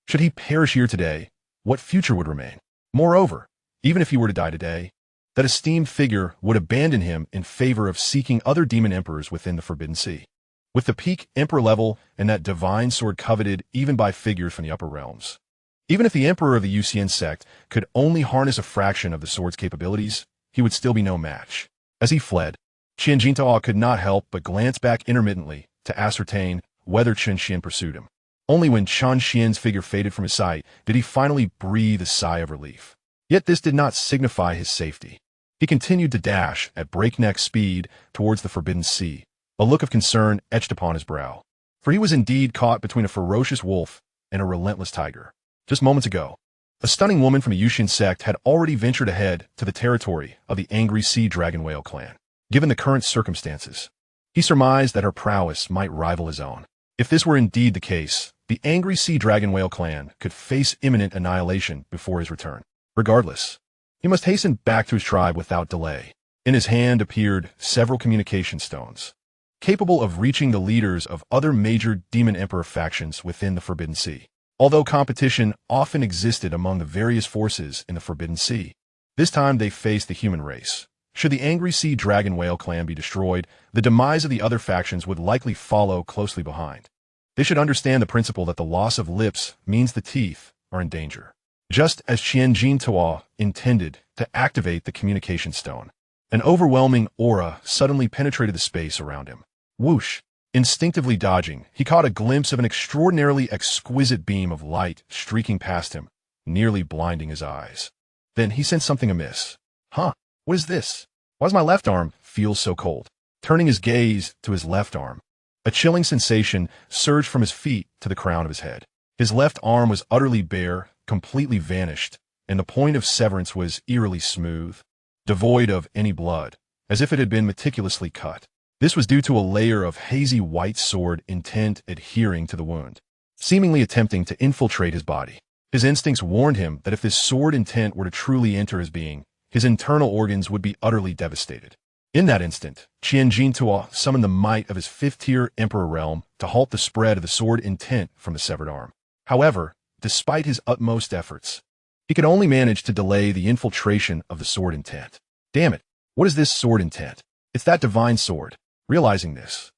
Should he perish here today, what future would remain? Moreover, even if he were to die today, that esteemed figure would abandon him in favor of seeking other demon emperors within the Forbidden Sea. With the peak emperor level and that divine sword coveted even by figures from the upper realms. Even if the emperor of the Yuxian Sect could only harness a fraction of the sword's capabilities, he would still be no match. As he fled, Qianjin II could not help but glance back intermittently to ascertain whether Chen Xuan pursued him. Only when Chen Xuan's figure faded from his sight did he finally breathe a sigh of relief. Yet this did not signify his safety. He continued to dash at breakneck speed towards the Forbidden Sea, a look of concern etched upon his brow. For he was indeed caught between a ferocious wolf and a relentless tiger. Just moments ago, a stunning woman from the Yuxian Sect had already ventured ahead to the territory of the Angry Sea Dragon Whale clan. Given the current circumstances, he surmised that her prowess might rival his own. If this were indeed the case, the Angry Sea Dragon Whale clan could face imminent annihilation before his return. Regardless, he must hasten back to his tribe without delay. In his hand appeared several communication stones, capable of reaching the leaders of other major demon emperor factions within the Forbidden Sea. although competition often existed among the various forces in the Forbidden Sea. This time they faced the human race. Should the angry sea dragon whale clan be destroyed, the demise of the other factions would likely follow closely behind. They should understand the principle that the loss of lips means the teeth are in danger. Just as Xianxia intended to activate the communication stone, an overwhelming aura suddenly penetrated the space around him. Whoosh! Instinctively dodging, he caught a glimpse of an extraordinarily exquisite beam of light streaking past him, nearly blinding his eyes. Then he sensed something amiss. Huh? What is this? Why does my left arm feel so cold? Turning his gaze to his left arm, a chilling sensation surged from his feet to the crown of his head. His left arm was utterly bare, completely vanished, and the point of severance was eerily smooth, devoid of any blood, as if it had been meticulously cut. This was due to a layer of hazy white sword intent adhering to the wound, seemingly attempting to infiltrate his body. His instincts warned him that if this sword intent were to truly enter his being, his internal organs would be utterly devastated. In that instant, Xianxia summoned the might of his fifth-tier Emperor realm to halt the spread of the sword intent from the severed arm. However, despite his utmost efforts, he could only manage to delay the infiltration of the sword intent. Damn it, what is this sword intent? It's that divine sword. Realizing this,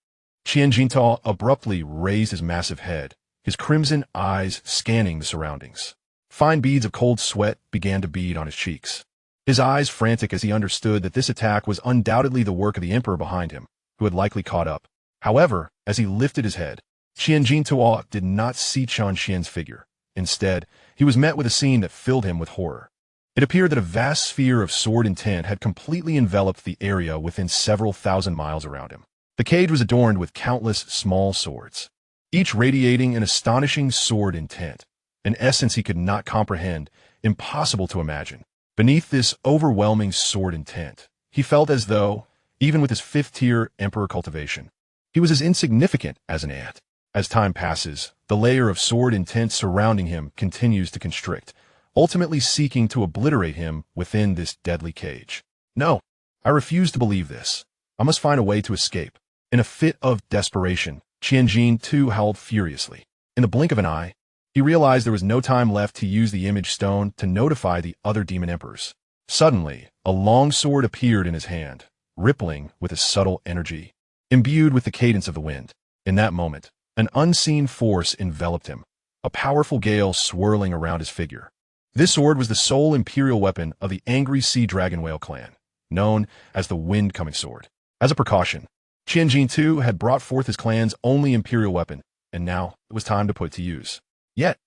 Xianxia abruptly raised his massive head, his crimson eyes scanning the surroundings. Fine beads of cold sweat began to bead on his cheeks. His eyes frantic as he understood that this attack was undoubtedly the work of the Emperor behind him, who had likely caught up. However, as he lifted his head, Xianxia did not see Chen Xuan's figure. Instead, he was met with a scene that filled him with horror. It appeared that a vast sphere of sword intent had completely enveloped the area within several thousand miles around him. The cage was adorned with countless small swords, each radiating an astonishing sword intent, an essence he could not comprehend, impossible to imagine. Beneath this overwhelming sword intent, he felt as though, even with his fifth-tier Emperor cultivation, he was as insignificant as an ant. As time passes, the layer of sword intent surrounding him continues to constrict, ultimately seeking to obliterate him within this deadly cage. No, I refuse to believe this. I must find a way to escape. In a fit of desperation, Xianxia howled furiously. In the blink of an eye, he realized there was no time left to use the image stone to notify the other demon emperors. Suddenly, a long sword appeared in his hand, rippling with a subtle energy, imbued with the cadence of the wind. In that moment, an unseen force enveloped him, a powerful gale swirling around his figure. This sword was the sole imperial weapon of the angry sea dragon whale clan, known as the Wind-Coming Sword. As a precaution, Xianxia had brought forth his clan's only imperial weapon, and now it was time to put to use. Yet,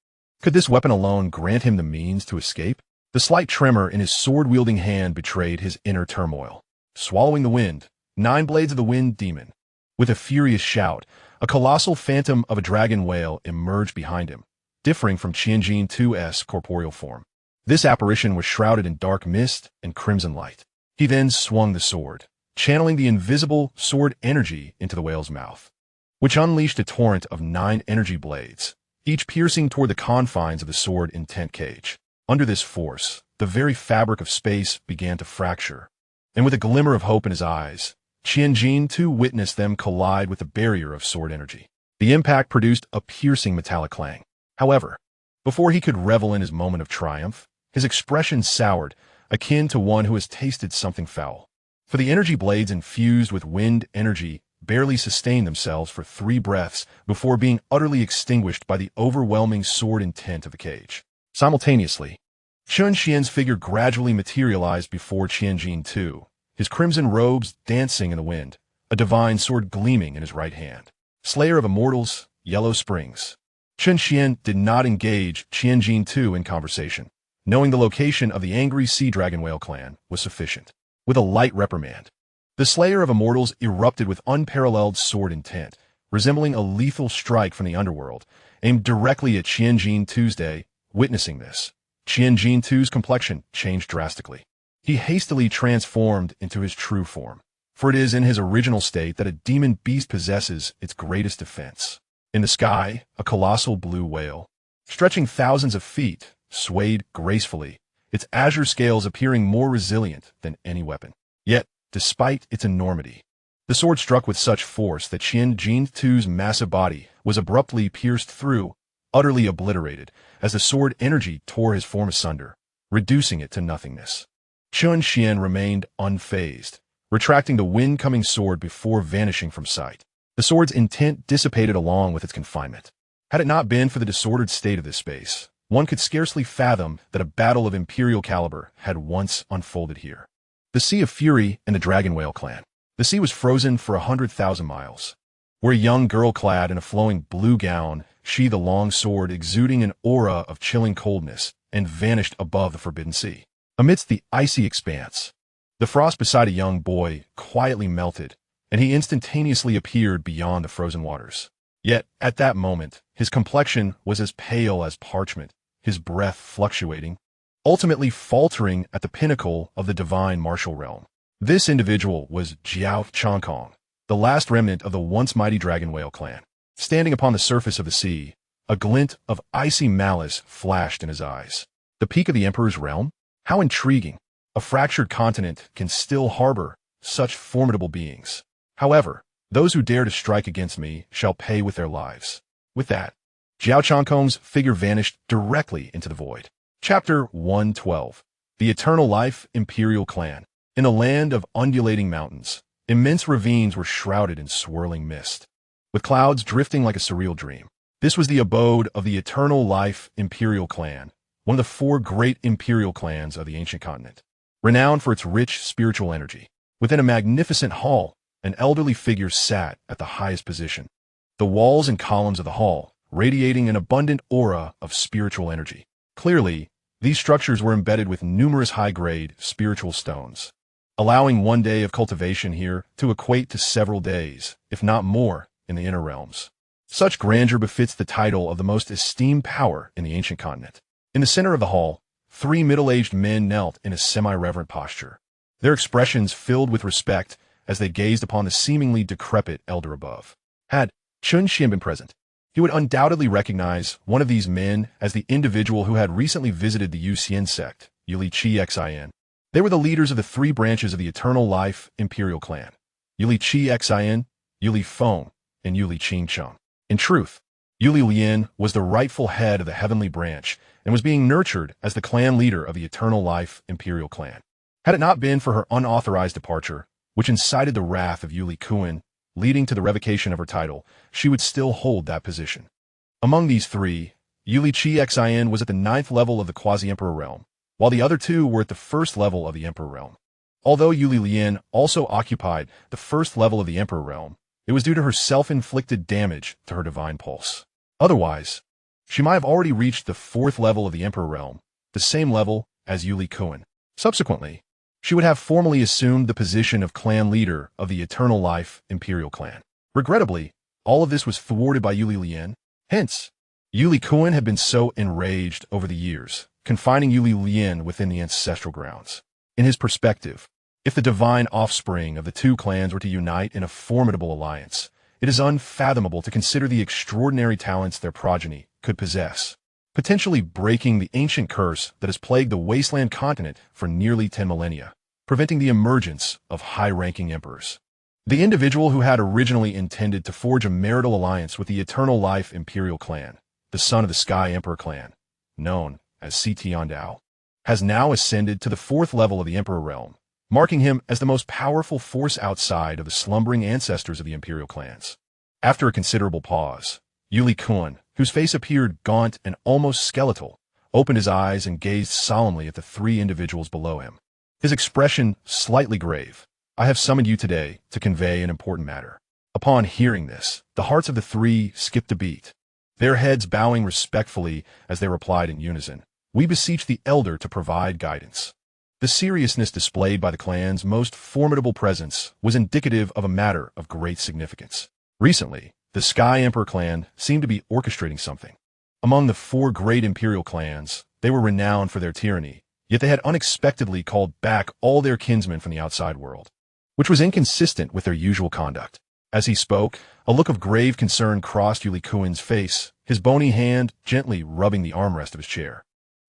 could this weapon alone grant him the means to escape? The slight tremor in his sword-wielding hand betrayed his inner turmoil. Swallowing the wind, 9 blades of the wind demon. With a furious shout, a colossal phantom of a dragon whale emerged behind him, differing from Xianxia's corporeal form. This apparition was shrouded in dark mist and crimson light. He then swung the sword, channeling the invisible sword energy into the whale's mouth, which unleashed a torrent of 9 energy blades, each piercing toward the confines of the sword intent cage. Under this force, the very fabric of space began to fracture, and with a glimmer of hope in his eyes, Xianxia witnessed them collide with the barrier of sword energy. The impact produced a piercing metallic clang. However, before he could revel in his moment of triumph, his expression soured, akin to one who has tasted something foul. For the energy blades infused with wind energy barely sustained themselves for 3 breaths before being utterly extinguished by the overwhelming sword intent of the cage. Simultaneously, Chen Xuan's figure gradually materialized before Xianxia, his crimson robes dancing in the wind, a divine sword gleaming in his right hand. Slayer of Immortals, Yellow Springs. Chen Xuan did not engage Xianxia in conversation, knowing the location of the angry sea dragon whale clan was sufficient. With a light reprimand, the Slayer of Immortals erupted with unparalleled sword intent, resembling a lethal strike from the underworld, aimed directly at Xianxia. Witnessing this, Xianxia's complexion changed drastically. He hastily transformed into his true form, for it is in his original state that a demon beast possesses its greatest defense. In the sky, a colossal blue whale, stretching thousands of feet, swayed gracefully, its azure scales appearing more resilient than any weapon. Yet, despite its enormity, the sword struck with such force that Xianxia's massive body was abruptly pierced through, utterly obliterated as the sword energy tore his form asunder, reducing it to nothingness. Chen Xuan remained unfazed, retracting the wind-coming sword before vanishing from sight. The sword's intent dissipated along with its confinement. Had it not been for the disordered state of this space, one could scarcely fathom that a battle of imperial caliber had once unfolded here. The Sea of Fury and the Dragon Whale clan. The sea was frozen for 100,000 miles, where a young girl clad in a flowing blue gown sheathed a long sword exuding an aura of chilling coldness and vanished above the forbidden sea. Amidst the icy expanse, the frost beside a young boy quietly melted, and he instantaneously appeared beyond the frozen waters. Yet, at that moment, his complexion was as pale as parchment, his breath fluctuating, ultimately faltering at the pinnacle of the divine martial realm. This individual was Jiao Changkong, the last remnant of the once mighty Dragon Whale clan. Standing upon the surface of the sea, a glint of icy malice flashed in his eyes. The peak of the Emperor's realm? How intriguing! A fractured continent can still harbor such formidable beings. However, those who dare to strike against me shall pay with their lives. With that, Jiao Changkong's figure vanished directly into the void. Chapter 112. The Eternal Life Imperial Clan. In a land of undulating mountains, immense ravines were shrouded in swirling mist, with clouds drifting like a surreal dream. This was the abode of the Eternal Life Imperial Clan, one of the 4 great imperial clans of the ancient continent, renowned for its rich spiritual energy. Within a magnificent hall, an elderly figure sat at the highest position, the walls and columns of the hall radiating an abundant aura of spiritual energy. Clearly, these structures were embedded with numerous high-grade spiritual stones, allowing one day of cultivation here to equate to several days, if not more, in the inner realms. Such grandeur befits the title of the most esteemed power in the ancient continent. In the center of the hall, 3 middle-aged men knelt in a semi-reverent posture, their expressions filled with respect as they gazed upon the seemingly decrepit elder above. Had Chen Xuan been present, he would undoubtedly recognize one of these men as the individual who had recently visited the Yuxian Sect, Yuxian. They were the leaders of the 3 branches of the Eternal Life Imperial Clan, Yuxian, Yuli Feng, and Yuli Qingcheng. In truth, Yuli Lian was the rightful head of the Heavenly Branch and was being nurtured as the clan leader of the Eternal Life Imperial Clan. Had it not been for her unauthorized departure, which incited the wrath of Yuli Kuan, leading to the revocation of her title, she would still hold that position. Among these 3, Yuli Xianxia was at the 9th level of the Quasi-Emperor realm, while the other 2 were at the 1st level of the Emperor realm. Although Yuli Lian also occupied the 1st level of the Emperor realm, it was due to her self-inflicted damage to her divine pulse. Otherwise, she might have already reached the 4th level of the Emperor realm, the same level as Yuli Kuan. Subsequently, she would have formally assumed the position of clan leader of the Eternal Life Imperial Clan. Regrettably, all of this was thwarted by Yuli Lian. Hence, Yuli Kuan had been so enraged over the years, confining Yuli Lian within the ancestral grounds. In his perspective, if the divine offspring of the 2 clans were to unite in a formidable alliance, it is unfathomable to consider the extraordinary talents their progeny could possess, potentially breaking the ancient curse that has plagued the wasteland continent for nearly 10 millennia, preventing the emergence of high-ranking emperors. The individual who had originally intended to forge a marital alliance with the Eternal Life Imperial Clan, the son of the Sky Emperor clan, known as Citian Dao, has now ascended to the 4th level of the Emperor realm, marking him as the most powerful force outside of the slumbering ancestors of the imperial clans. After a considerable pause, Yuli Kuan, whose face appeared gaunt and almost skeletal, opened his eyes and gazed solemnly at the 3 individuals below him. His expression slightly grave. "I have summoned you today to convey an important matter." Upon hearing this, the hearts of the 3 skipped a beat, their heads bowing respectfully as they replied in unison, "We beseech the elder to provide guidance." The seriousness displayed by the clan's most formidable presence was indicative of a matter of great significance. Recently, the Sky Emperor clan seemed to be orchestrating something. Among the 4 great imperial clans, they were renowned for their tyranny, yet they had unexpectedly called back all their kinsmen from the outside world, which was inconsistent with their usual conduct. As he spoke, a look of grave concern crossed Yuli Kuan's face, his bony hand gently rubbing the armrest of his chair,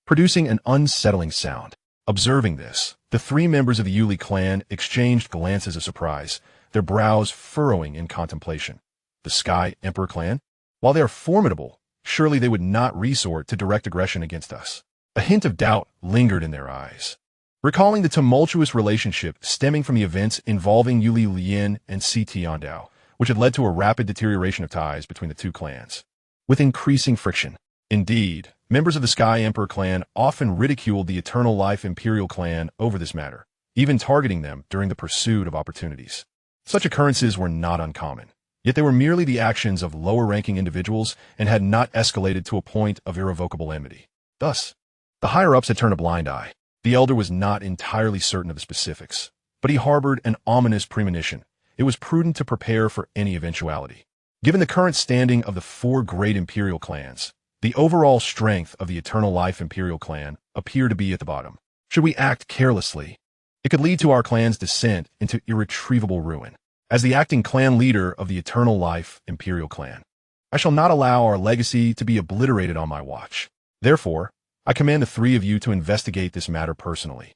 producing an unsettling sound. Observing this, the 3 members of the Yuli clan exchanged glances of surprise, their brows furrowing in contemplation. The Sky Emperor clan? While they are formidable, surely they would not resort to direct aggression against us. A hint of doubt lingered in their eyes, recalling the tumultuous relationship stemming from the events involving Yuli Lian and Si Tiandao, which had led to a rapid deterioration of ties between the two clans, with increasing friction. Indeed, members of the Sky Emperor clan often ridiculed the Eternal Life Imperial clan over this matter, even targeting them during the pursuit of opportunities. Such occurrences were not uncommon, yet they were merely the actions of lower-ranking individuals and had not escalated to a point of irrevocable enmity. Thus, the higher-ups had turned a blind eye. The elder was not entirely certain of the specifics, but he harbored an ominous premonition. It was prudent to prepare for any eventuality. Given the current standing of the four great imperial clans, the overall strength of the Eternal Life Imperial clan appeared to be at the bottom. Should we act carelessly, it could lead to our clan's descent into irretrievable ruin. As the acting clan leader of the Eternal Life Imperial clan, I shall not allow our legacy to be obliterated on my watch. Therefore, I command the three of you to investigate this matter personally.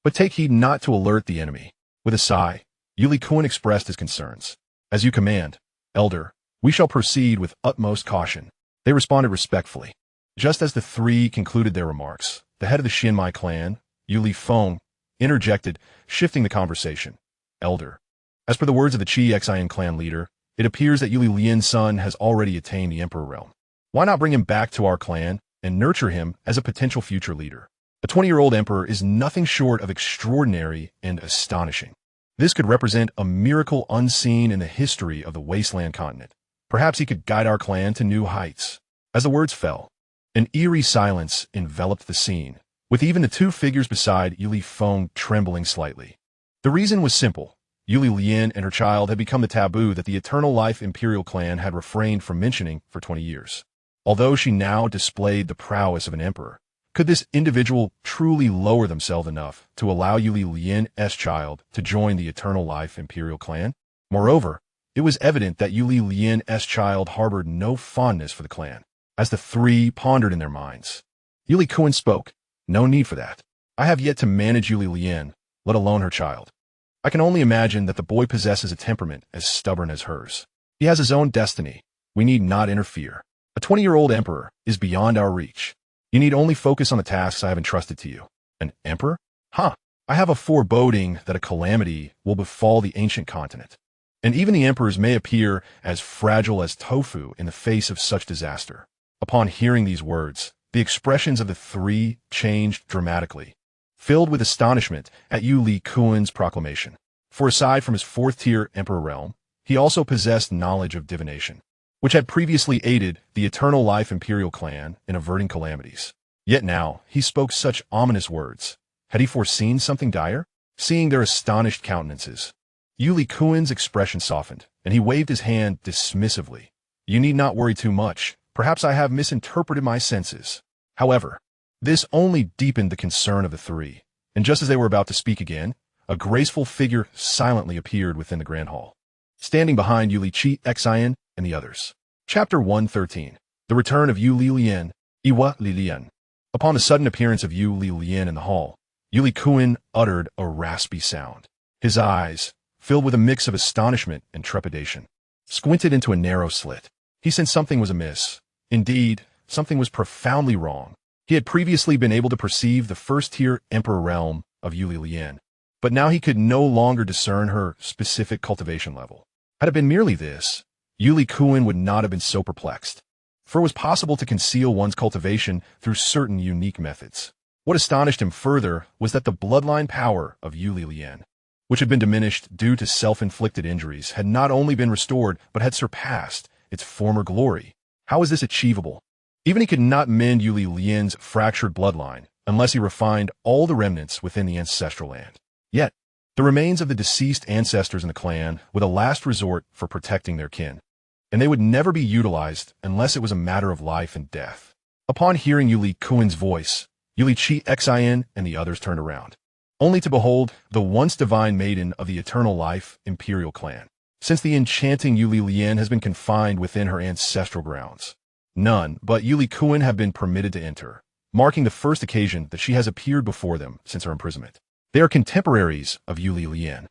But take heed not to alert the enemy. With a sigh, Yuli Kun expressed his concerns. As you command, Elder, we shall proceed with utmost caution. They responded respectfully. Just as the three concluded their remarks, the head of the Xinmai clan, Yuli Feng, interjected, shifting the conversation. Elder, as per the words of the Xianxia clan leader, it appears that Yuli Lian's son has already attained the Emperor realm. Why not bring him back to our clan and nurture him as a potential future leader? A 20-year-old emperor is nothing short of extraordinary and astonishing. This could represent a miracle unseen in the history of the Wasteland continent. Perhaps he could guide our clan to new heights. As the words fell, an eerie silence enveloped the scene, with even the two figures beside Yuli Feng trembling slightly. The reason was simple. Yuli Lian and her child had become the taboo that the Eternal Life Imperial clan had refrained from mentioning for 20 years. Although she now displayed the prowess of an emperor, could this individual truly lower themselves enough to allow Yuli Lian's child to join the Eternal Life Imperial clan? Moreover, it was evident that Yuli Lian's child harbored no fondness for the clan. As the three pondered in their minds, Yuli Kun spoke. No need for that. I have yet to manage Yuli Lian, let alone her child. I can only imagine that the boy possesses a temperament as stubborn as hers. He has his own destiny. We need not interfere. A 20-year-old emperor is beyond our reach. You need only focus on the tasks I have entrusted to you. An emperor? Huh. I have a foreboding that a calamity will befall the ancient continent. And even the emperors may appear as fragile as tofu in the face of such disaster. Upon hearing these words, the expressions of the three changed dramatically, filled with astonishment at Yuli Kun's proclamation. For aside from his fourth-tier emperor realm, he also possessed knowledge of divination, which had previously aided the Eternal Life Imperial clan in averting calamities. Yet now, he spoke such ominous words. Had he foreseen something dire? Seeing their astonished countenances, Yuli Kun's expression softened, and he waved his hand dismissively. You need not worry too much. Perhaps I have misinterpreted my senses. However, this only deepened the concern of the three, and just as they were about to speak again, a graceful figure silently appeared within the grand hall, standing behind Yuli Xianxia and the others. Chapter 113. The Return of Yu Lilian, Iwa Lilian. Upon the sudden appearance of Yu Lilian in the hall, Yuli Kun uttered a raspy sound. His eyes, filled with a mix of astonishment and trepidation, squinted into a narrow slit. He sensed something was amiss. Indeed, something was profoundly wrong. He had previously been able to perceive the first-tier emperor realm of Yuli Lian, but now he could no longer discern her specific cultivation level. Had it been merely this, Yuli Kun would not have been so perplexed, for it was possible to conceal one's cultivation through certain unique methods. What astonished him further was that the bloodline power of Yuli Lian, which had been diminished due to self-inflicted injuries, had not only been restored, but had surpassed its former glory. How is this achievable? Even he could not mend Yuli Lian's fractured bloodline unless he refined all the remnants within the ancestral land. Yet, the remains of the deceased ancestors in the clan were the last resort for protecting their kin, and they would never be utilized unless it was a matter of life and death. Upon hearing Yuli Kun's voice, Yuli Xianxia and the others turned around, only to behold the once divine maiden of the Eternal Life Imperial clan. Since the enchanting Yuli Lian has been confined within her ancestral grounds, none but Yuli Kun have been permitted to enter, marking the first occasion that she has appeared before them since her imprisonment. They are contemporaries of Yuli Lian,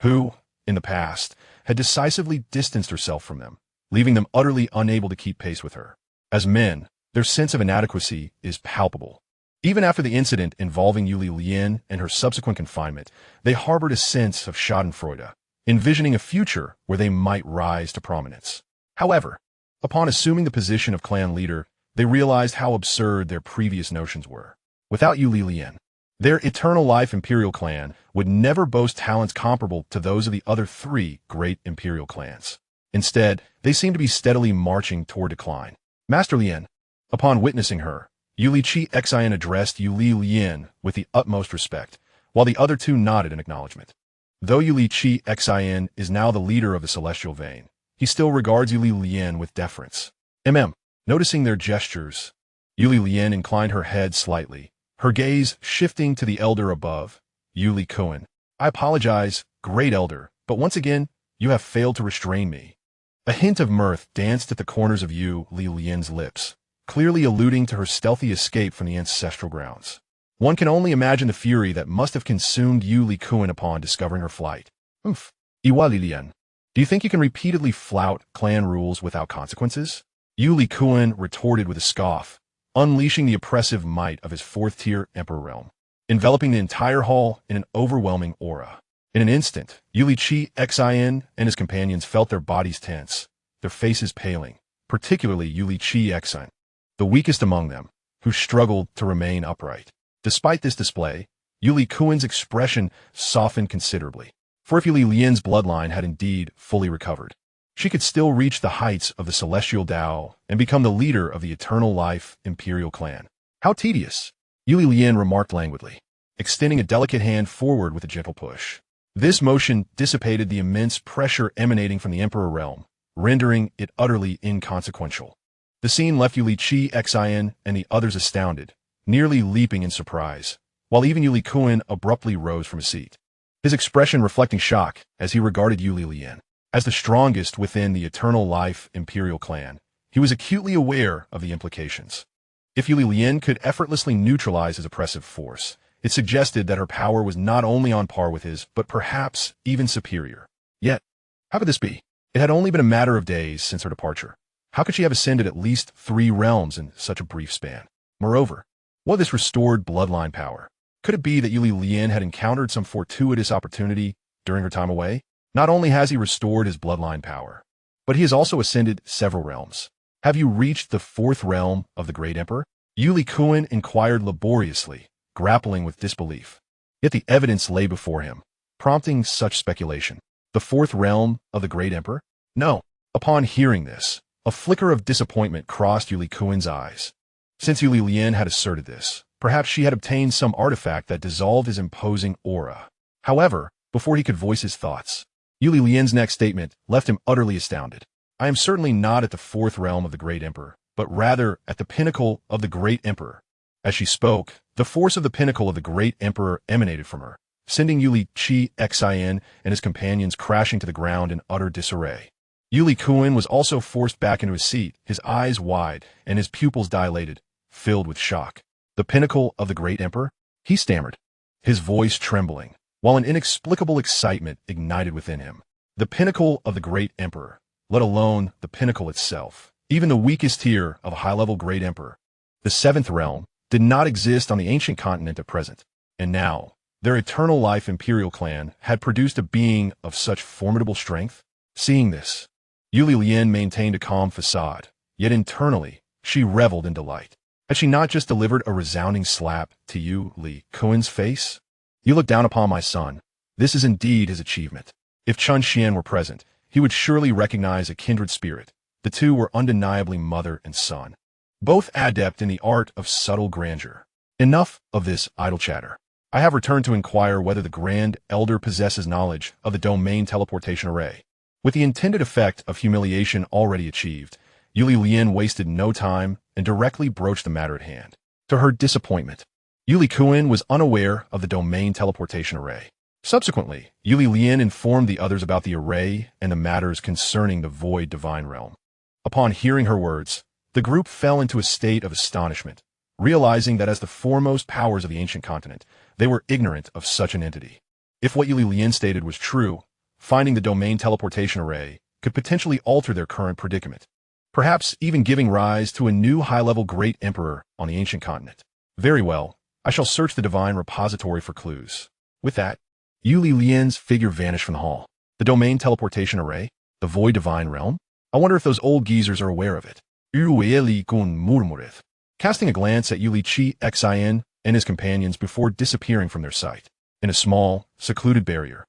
who, in the past, had decisively distanced herself from them, leaving them utterly unable to keep pace with her. As men, their sense of inadequacy is palpable. Even after the incident involving Yuli Lian and her subsequent confinement, they harbored a sense of schadenfreude, envisioning a future where they might rise to prominence. However, upon assuming the position of clan leader, they realized how absurd their previous notions were. Without Yuli Lian, their eternal life imperial clan would never boast talents comparable to those of the other three great imperial clans. Instead, they seemed to be steadily marching toward decline. Master Lian, upon witnessing her, Yuli Xianxia addressed Yuli Lian with the utmost respect, while the other two nodded in acknowledgement. Though Yuli Xianxia is now the leader of the celestial vein, he still regards Yuli Lian with deference. Noticing their gestures, Yuli Lian inclined her head slightly, her gaze shifting to the elder above. Yuli Kuan, I apologize, great elder, but once again, you have failed to restrain me. A hint of mirth danced at the corners of Yuli Lian's lips, clearly alluding to her stealthy escape from the ancestral grounds. One can only imagine the fury that must have consumed Yuli Kuan upon discovering her flight. Iwa Lilian, do you think you can repeatedly flout clan rules without consequences? Yuli Kuan retorted with a scoff, unleashing the oppressive might of his fourth-tier emperor realm, enveloping the entire hall in an overwhelming aura. In an instant, Yuli Xianxia and his companions felt their bodies tense, their faces paling, particularly Yuli Xianxia, the weakest among them, who struggled to remain upright. Despite this display, Yuli Kuan's expression softened considerably, for if Yuli Lian's bloodline had indeed fully recovered, she could still reach the heights of the celestial Tao and become the leader of the eternal life imperial clan. How tedious, Yuli Lian remarked languidly, extending a delicate hand forward with a gentle push. This motion dissipated the immense pressure emanating from the emperor realm, rendering it utterly inconsequential. The scene left Yuli Xianxia and the others astounded, nearly leaping in surprise, while even Yuli Kuan abruptly rose from his seat, his expression reflecting shock as he regarded Yuli Lian. As the strongest within the eternal life imperial clan, he was acutely aware of the implications. If Yuli Lian could effortlessly neutralize his oppressive force, it suggested that her power was not only on par with his, but perhaps even superior. Yet, how could this be? It had only been a matter of days since her departure. How could she have ascended at least 3 realms in such a brief span? Moreover, what this restored bloodline power? Could it be that Yuli Lian had encountered some fortuitous opportunity during her time away? Not only has he restored his bloodline power, but he has also ascended several realms. Have you reached the 4th realm of the Great Emperor? Yuli Kuan inquired laboriously, grappling with disbelief. Yet the evidence lay before him, prompting such speculation. The 4th realm of the Great Emperor? No. Upon hearing this, a flicker of disappointment crossed Yuli Kuan's eyes. Since Yuli Lian had asserted this, perhaps she had obtained some artifact that dissolved his imposing aura. However, before he could voice his thoughts, Yuli Lian's next statement left him utterly astounded. I am certainly not at the 4th realm of the Great Emperor, but rather at the pinnacle of the Great Emperor. As she spoke, the force of the pinnacle of the Great Emperor emanated from her, sending Yuli Xianxia and his companions crashing to the ground in utter disarray. Yuli Kuan was also forced back into his seat, his eyes wide and his pupils dilated, filled with shock. The pinnacle of the Great Emperor? He stammered, his voice trembling, while an inexplicable excitement ignited within him. The pinnacle of the Great Emperor, let alone the pinnacle itself, even the weakest tier of a high-level Great Emperor. The 7th realm did not exist on the ancient continent at present, and now, their eternal life imperial clan had produced a being of such formidable strength. Seeing this, Yuli Lian maintained a calm facade, yet internally, she reveled in delight. Had she not just delivered a resounding slap to Yuli Kuan's face? You look down upon my son. This is indeed his achievement. If Chen Xuan were present, he would surely recognize a kindred spirit. The two were undeniably mother and son, both adept in the art of subtle grandeur. Enough of this idle chatter. I have returned to inquire whether the Grand Elder possesses knowledge of the domain teleportation array. With the intended effect of humiliation already achieved, Yuli Lian wasted no time and directly broached the matter at hand. To her disappointment, Yuli Kuan was unaware of the domain teleportation array. Subsequently, Yuli Lian informed the others about the array and the matters concerning the Void Divine Realm. Upon hearing her words, the group fell into a state of astonishment, realizing that as the foremost powers of the ancient continent, they were ignorant of such an entity. If what Yuli Lian stated was true, finding the domain teleportation array could potentially alter their current predicament. perhaps even giving rise to a new high-level great emperor on the ancient continent. Very well, I shall search the divine repository for clues. With that, Yu Lian's figure vanished from the hall. The domain teleportation array? The void divine realm? I wonder if those old geezers are aware of it. Casting a glance at Yu Xian and his companions before disappearing from their sight. In a small, secluded barrier,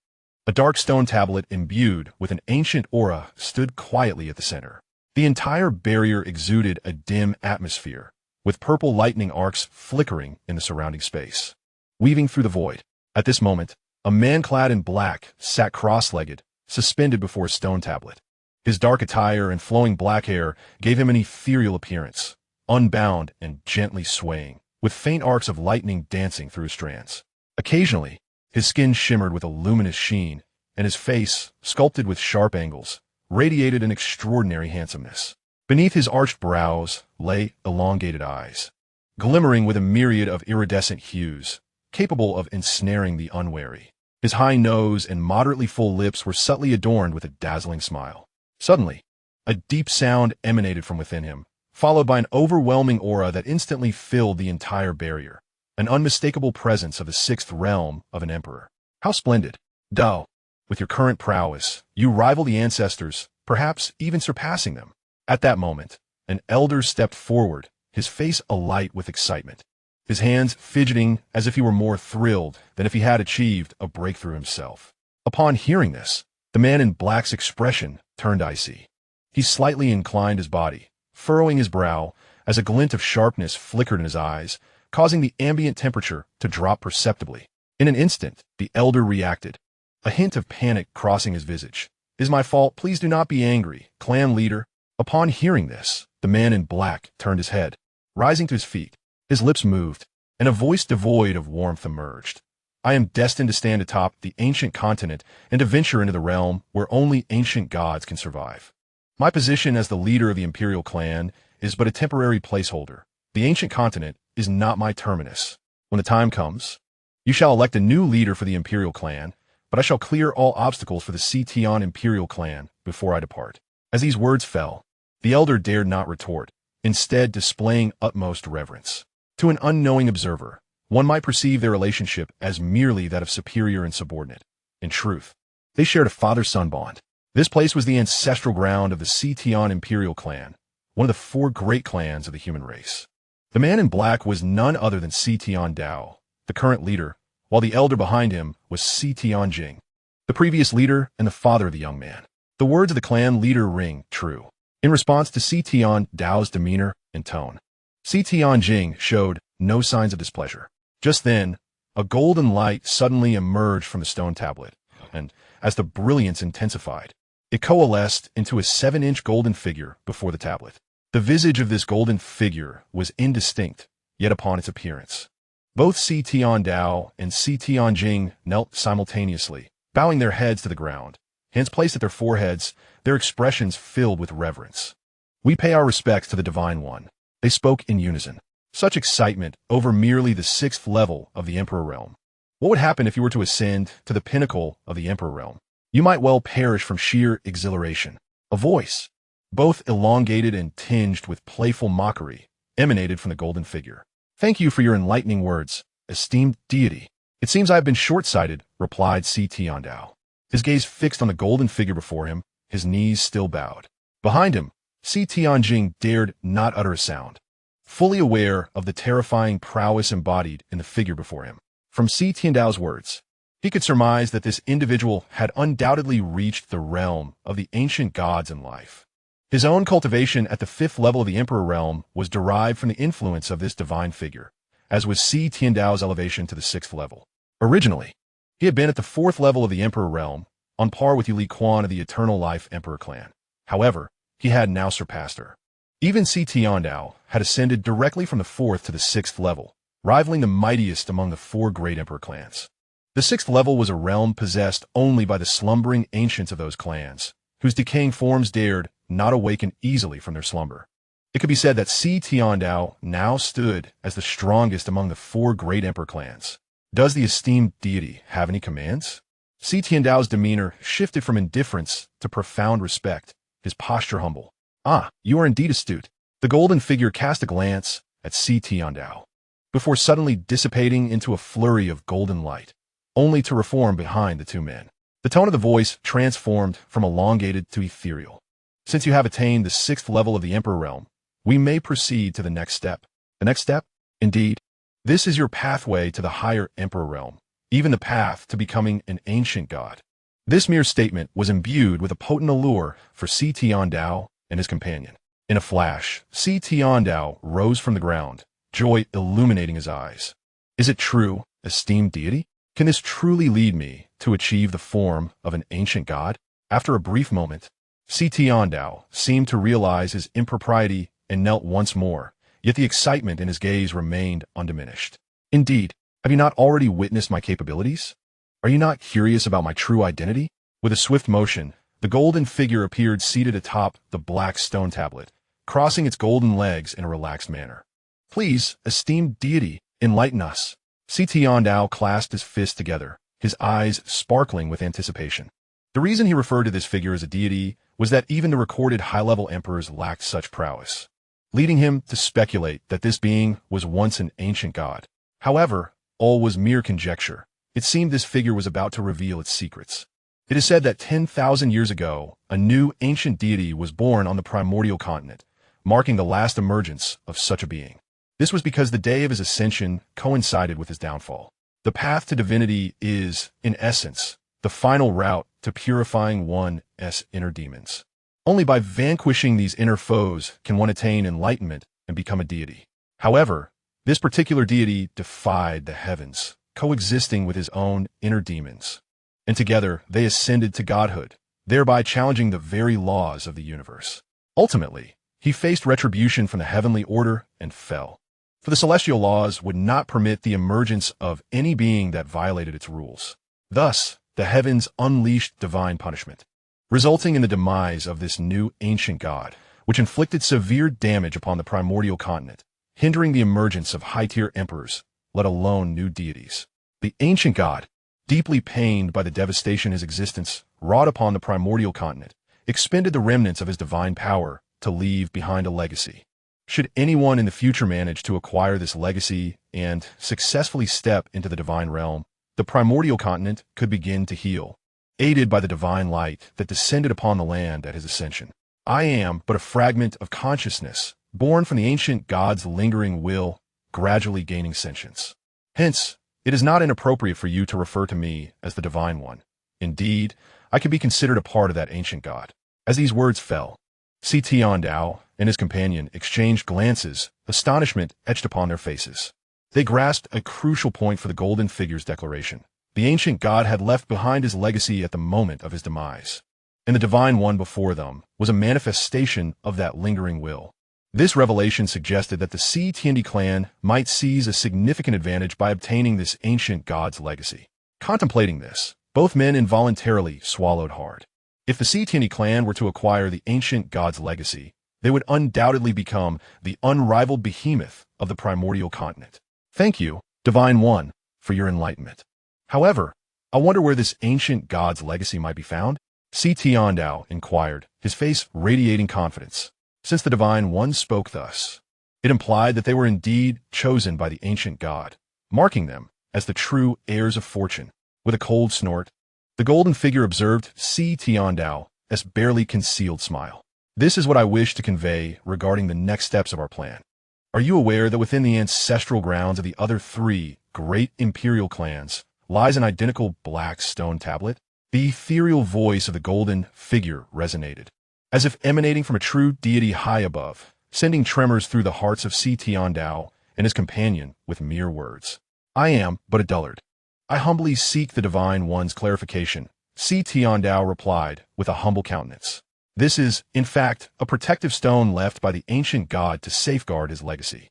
a dark stone tablet imbued with an ancient aura stood quietly at the center. The entire barrier exuded a dim atmosphere, with purple lightning arcs flickering in the surrounding space. Weaving through the void, at this moment, a man clad in black sat cross-legged, suspended before a stone tablet. His dark attire and flowing black hair gave him an ethereal appearance, unbound and gently swaying, with faint arcs of lightning dancing through his strands. Occasionally, his skin shimmered with a luminous sheen, and his face, sculpted with sharp angles, radiated an extraordinary handsomeness. Beneath his arched brows lay elongated eyes, glimmering with a myriad of iridescent hues, capable of ensnaring the unwary. His high nose and moderately full lips were subtly adorned with a dazzling smile. Suddenly, a deep sound emanated from within him, followed by an overwhelming aura that instantly filled the entire barrier, an unmistakable presence of the sixth realm of an emperor. How splendid! Dao, with your current prowess, you rival the ancestors, perhaps even surpassing them. At that moment, an elder stepped forward, his face alight with excitement, his hands fidgeting as if he were more thrilled than if he had achieved a breakthrough himself. Upon hearing this, the man in black's expression turned icy. He slightly inclined his body, furrowing his brow as a glint of sharpness flickered in his eyes, causing the ambient temperature to drop perceptibly. In an instant, the elder reacted, a hint of panic crossing his visage. "Is my fault, please do not be angry, clan leader." Upon hearing this, the man in black turned his head, rising to his feet. His lips moved, and a voice devoid of warmth emerged. "I am destined to stand atop the ancient continent and to venture into the realm where only ancient gods can survive. My position as the leader of the imperial clan is but a temporary placeholder. The ancient continent is not my terminus. When the time comes, you shall elect a new leader for the imperial clan, but I shall clear all obstacles for the Xianxia imperial clan before I depart." As these words fell, the elder dared not retort, instead displaying utmost reverence. To an unknowing observer, one might perceive their relationship as merely that of superior and subordinate. In truth, they shared a father-son bond. This place was the ancestral ground of the Xianxia imperial clan, one of the four great clans of the human race. The man in black was none other than Xian Dao, the current leader, while the elder behind him was Xian Jing, the previous leader and the father of the young man. The words of the clan leader ring true. In response to Xian Dao's demeanor and tone, Xian Jing showed no signs of displeasure. Just then, a golden light suddenly emerged from the stone tablet, and, as the brilliance intensified, it coalesced into a 7-inch golden figure before the tablet. The visage of this golden figure was indistinct, yet upon its appearance, both Xian Dao and Xian Jing knelt simultaneously, bowing their heads to the ground, hands placed at their foreheads, their expressions filled with reverence. "We pay our respects to the Divine One," they spoke in unison. Such excitement over merely the 6th level of the Emperor realm. What would happen if you were to ascend to the pinnacle of the Emperor realm? You might well perish from sheer exhilaration. A voice, both elongated and tinged with playful mockery, emanated from the golden figure. "Thank you for your enlightening words, esteemed deity." "It seems I have been short-sighted," replied Xian Dao, his gaze fixed on the golden figure before him, his knees still bowed. Behind him, Xian Jing dared not utter a sound, fully aware of the terrifying prowess embodied in the figure before him. From Xian Dao's words, he could surmise that this individual had undoubtedly reached the realm of the ancient gods in life. His own cultivation at the 5th level of the Emperor realm was derived from the influence of this divine figure, as was Xian Dao's elevation to the 6th level. Originally, he had been at the 4th level of the Emperor realm, on par with Yu Liquan of the Eternal Life Emperor clan. However, he had now surpassed her. Even Xian Dao had ascended directly from the 4th to the 6th level, rivaling the mightiest among the 4 great emperor clans. The 6th level was a realm possessed only by the slumbering ancients of those clans, whose decaying forms dared not awaken easily from their slumber. It could be said that Xian Dao now stood as the strongest among the 4 great emperor clans. Does the esteemed deity have any commands? Xian Dao's demeanor shifted from indifference to profound respect, his posture humble. Ah, you are indeed astute. The golden figure cast a glance at Tiandao, before suddenly dissipating into a flurry of golden light, only to reform behind the two men. The tone of the voice transformed from elongated to ethereal. Since you have attained the 6th level of the Emperor realm, we may proceed to the next step. The next step? Indeed. This is your pathway to the higher Emperor realm, even the path to becoming an ancient god. This mere statement was imbued with a potent allure for Tiandao and his companion. In a flash, Tiandao rose from the ground, joy illuminating his eyes. Is it true, esteemed deity? Can this truly lead me to achieve the form of an ancient god? After a brief moment, Tiandao seemed to realize his impropriety and knelt once more, yet the excitement in his gaze remained undiminished. Indeed, have you not already witnessed my capabilities? Are you not curious about my true identity? With a swift motion, the golden figure appeared seated atop the black stone tablet, crossing its golden legs in a relaxed manner. Please, esteemed deity, enlighten us. Tiandao clasped his fists together, his eyes sparkling with anticipation. The reason he referred to this figure as a deity was that even the recorded high-level emperors lacked such prowess, leading him to speculate that this being was once an ancient god. However, all was mere conjecture. It seemed this figure was about to reveal its secrets. It is said that 10,000 years ago, a new ancient deity was born on the primordial continent, marking the last emergence of such a being. This was because the day of his ascension coincided with his downfall. The path to divinity is, in essence, the final route to purifying one's inner demons. Only by vanquishing these inner foes can one attain enlightenment and become a deity. However, this particular deity defied the heavens, coexisting with his own inner demons. And together they ascended to godhood, thereby challenging the very laws of the universe. Ultimately, he faced retribution from the heavenly order and fell. For the celestial laws would not permit the emergence of any being that violated its rules. Thus, the heavens unleashed divine punishment, resulting in the demise of this new ancient god, which inflicted severe damage upon the primordial continent, hindering the emergence of high-tier emperors, let alone new deities. The ancient god, deeply pained by the devastation his existence wrought upon the primordial continent, expended the remnants of his divine power to leave behind a legacy. Should anyone in the future manage to acquire this legacy and successfully step into the divine realm, the primordial continent could begin to heal, aided by the divine light that descended upon the land at his ascension. I am but a fragment of consciousness, born from the ancient god's lingering will, gradually gaining sentience. Hence, it is not inappropriate for you to refer to me as the Divine One. Indeed, I can be considered a part of that ancient god. As these words fell, Tiandao and his companion exchanged glances, astonishment etched upon their faces. They grasped a crucial point for the golden figure's declaration. The ancient god had left behind his legacy at the moment of his demise, and the Divine One before them was a manifestation of that lingering will. This revelation suggested that the Tiandi clan might seize a significant advantage by obtaining this ancient god's legacy. Contemplating this, both men involuntarily swallowed hard. If the Tiandi clan were to acquire the ancient god's legacy, they would undoubtedly become the unrivaled behemoth of the primordial continent. Thank you, Divine One, for your enlightenment. However, I wonder where this ancient god's legacy might be found? Tiandao inquired, his face radiating confidence. Since the Divine One spoke thus, it implied that they were indeed chosen by the ancient god, marking them as the true heirs of fortune. With a cold snort, the golden figure observed Tiandao's barely concealed smile. This is what I wish to convey regarding the next steps of our plan. Are you aware that within the ancestral grounds of the other 3 great imperial clans lies an identical black stone tablet? The ethereal voice of the golden figure resonated, as if emanating from a true deity high above, sending tremors through the hearts of Tiandao and his companion with mere words. I am but a dullard. I humbly seek the Divine One's clarification, Tiandao replied with a humble countenance. This is, in fact, a protective stone left by the ancient god to safeguard his legacy.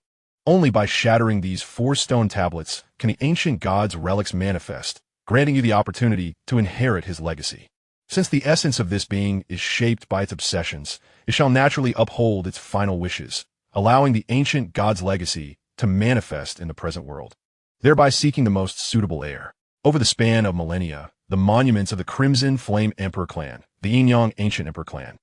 Only by shattering these 4 stone tablets can the ancient god's relics manifest, granting you the opportunity to inherit his legacy. Since the essence of this being is shaped by its obsessions, it shall naturally uphold its final wishes, allowing the ancient god's legacy to manifest in the present world, thereby seeking the most suitable heir. Over the span of millennia, the monuments of the Crimson Flame Emperor clan, the Yin Yang Ancient Emperor clan,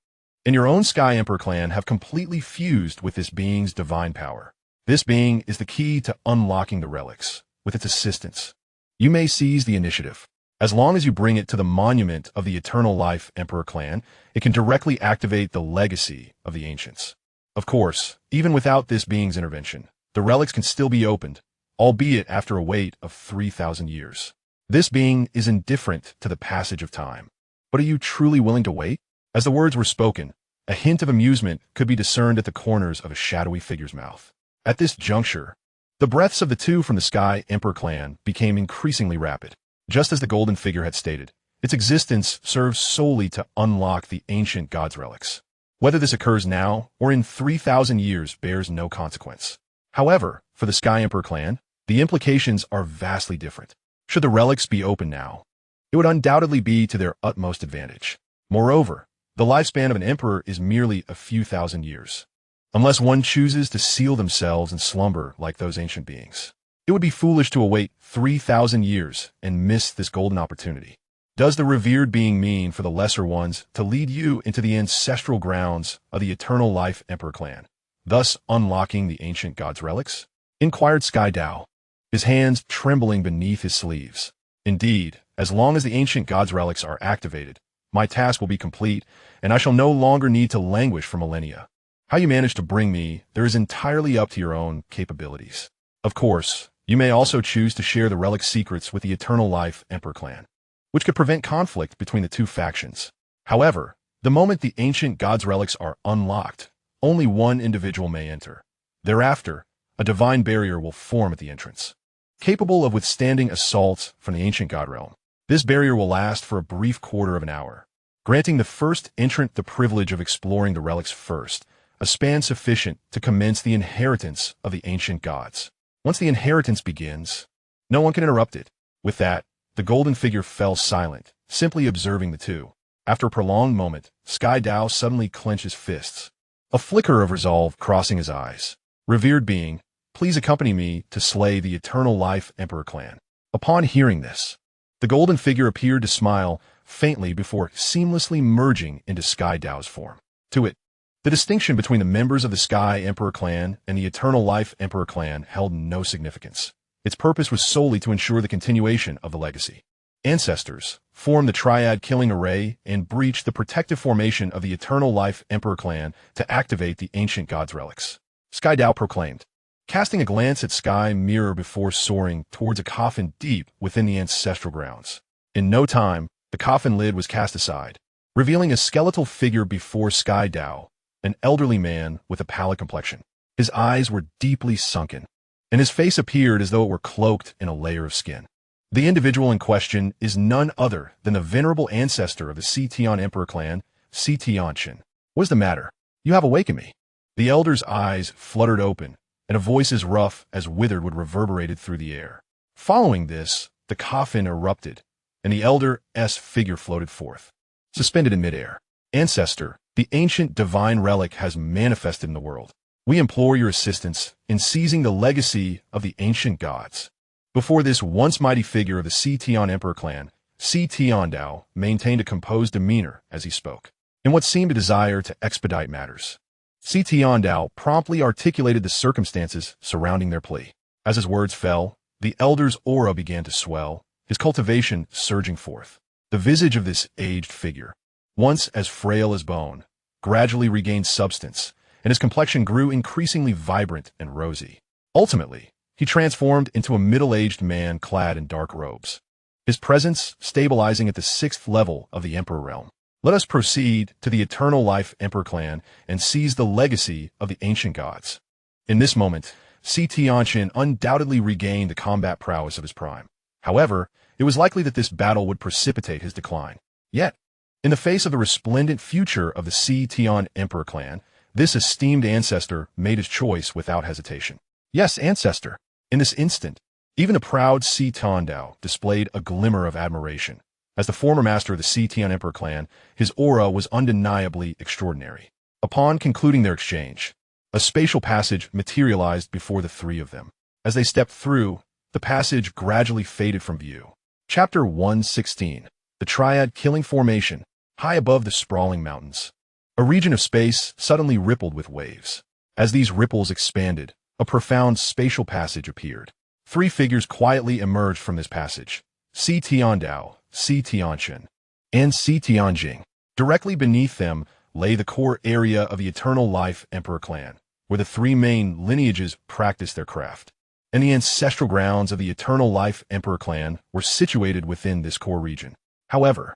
and your own Sky Emperor clan have completely fused with this being's divine power. This being is the key to unlocking the relics. With its assistance, you may seize the initiative. As long as you bring it to the monument of the Eternal Life Emperor clan, it can directly activate the legacy of the ancients. Of course, even without this being's intervention, the relics can still be opened, albeit after a wait of 3,000 years. This being is indifferent to the passage of time. But are you truly willing to wait? As the words were spoken, a hint of amusement could be discerned at the corners of a shadowy figure's mouth. At this juncture, the breaths of the two from the Sky Emperor clan became increasingly rapid. Just as the golden figure had stated, its existence serves solely to unlock the ancient gods' relics. Whether this occurs now or in 3,000 years bears no consequence. However, for the Sky Emperor clan, the implications are vastly different. Should the relics be open now, it would undoubtedly be to their utmost advantage. Moreover, the lifespan of an emperor is merely a few thousand years. Unless one chooses to seal themselves in slumber like those ancient beings, it would be foolish to await 3,000 years and miss this golden opportunity. Does the revered being mean for the lesser ones to lead you into the ancestral grounds of the Eternal Life Emperor clan, thus unlocking the ancient gods' relics? Inquired Sky Dao, his hands trembling beneath his sleeves. Indeed, as long as the ancient gods' relics are activated, my task will be complete, and I shall no longer need to languish for millennia. How you manage to bring me there is entirely up to your own capabilities. Of course, you may also choose to share the relic secrets with the Eternal Life Emperor clan, which could prevent conflict between the two factions. However, the moment the ancient gods' relics are unlocked, only one individual may enter. Thereafter, a divine barrier will form at the entrance, capable of withstanding assaults from the ancient god realm. This barrier will last for a brief quarter of an hour, granting the first entrant the privilege of exploring the relics first, a span sufficient to commence the inheritance of the ancient gods. Once the inheritance begins, no one can interrupt it. With that, the golden figure fell silent, simply observing the two. After a prolonged moment, Sky Dao suddenly clenched his fists, a flicker of resolve crossing his eyes. Revered being, please accompany me to slay the Eternal Life Emperor clan. Upon hearing this, the golden figure appeared to smile faintly before seamlessly merging into Sky Dao's form. To it, the distinction between the members of the Sky Emperor clan and the Eternal Life Emperor clan held no significance. Its purpose was solely to ensure the continuation of the legacy. Ancestors formed the triad killing array and breached the protective formation of the Eternal Life Emperor clan to activate the ancient gods' relics. Sky Dao proclaimed, casting a glance at Sky Mirror before soaring towards a coffin deep within the ancestral grounds. In no time, the coffin lid was cast aside, revealing a skeletal figure before Sky Dao, an elderly man with a pallid complexion. His eyes were deeply sunken, and his face appeared as though it were cloaked in a layer of skin. The individual in question is none other than the venerable ancestor of the Xianxia Emperor clan, Xianxia. What is the matter? You have awakened me. The elder's eyes fluttered open, and a voice as rough as withered would reverberated through the air. Following this, the coffin erupted, and the elder's figure floated forth, suspended in midair. Ancestor, the ancient divine relic has manifested in the world. We implore your assistance in seizing the legacy of the ancient gods. Before this once mighty figure of the Xianxia Emperor clan, Xian Dao maintained a composed demeanor as he spoke, in what seemed a desire to expedite matters. Xian Dao promptly articulated the circumstances surrounding their plea. As his words fell, the elder's aura began to swell, his cultivation surging forth. The visage of this aged figure, once as frail as bone, gradually regained substance, and his complexion grew increasingly vibrant and rosy. Ultimately, he transformed into a middle-aged man clad in dark robes, his presence stabilizing at the 6th level of the Emperor realm. Let us proceed to the Eternal Life Emperor clan and seize the legacy of the ancient gods. In this moment, Xianxia undoubtedly regained the combat prowess of his prime. However, it was likely that this battle would precipitate his decline. Yet, in the face of the resplendent future of the Xianxia Emperor clan, this esteemed ancestor made his choice without hesitation. Yes, ancestor. In this instant, even the proud Xian Dao displayed a glimmer of admiration. As the former master of the Xianxia Emperor clan, his aura was undeniably extraordinary. Upon concluding their exchange, a spatial passage materialized before the three of them. As they stepped through, the passage gradually faded from view. Chapter 116. The Triad Killing Formation, high above the sprawling mountains. A region of space suddenly rippled with waves. As these ripples expanded, a profound spatial passage appeared. Three figures quietly emerged from this passage: Si Tiandao, Si Tianchen, and Si Tianjing. Directly beneath them lay the core area of the Eternal Life Emperor clan, where the three main lineages practiced their craft. And the ancestral grounds of the Eternal Life Emperor clan were situated within this core region. However,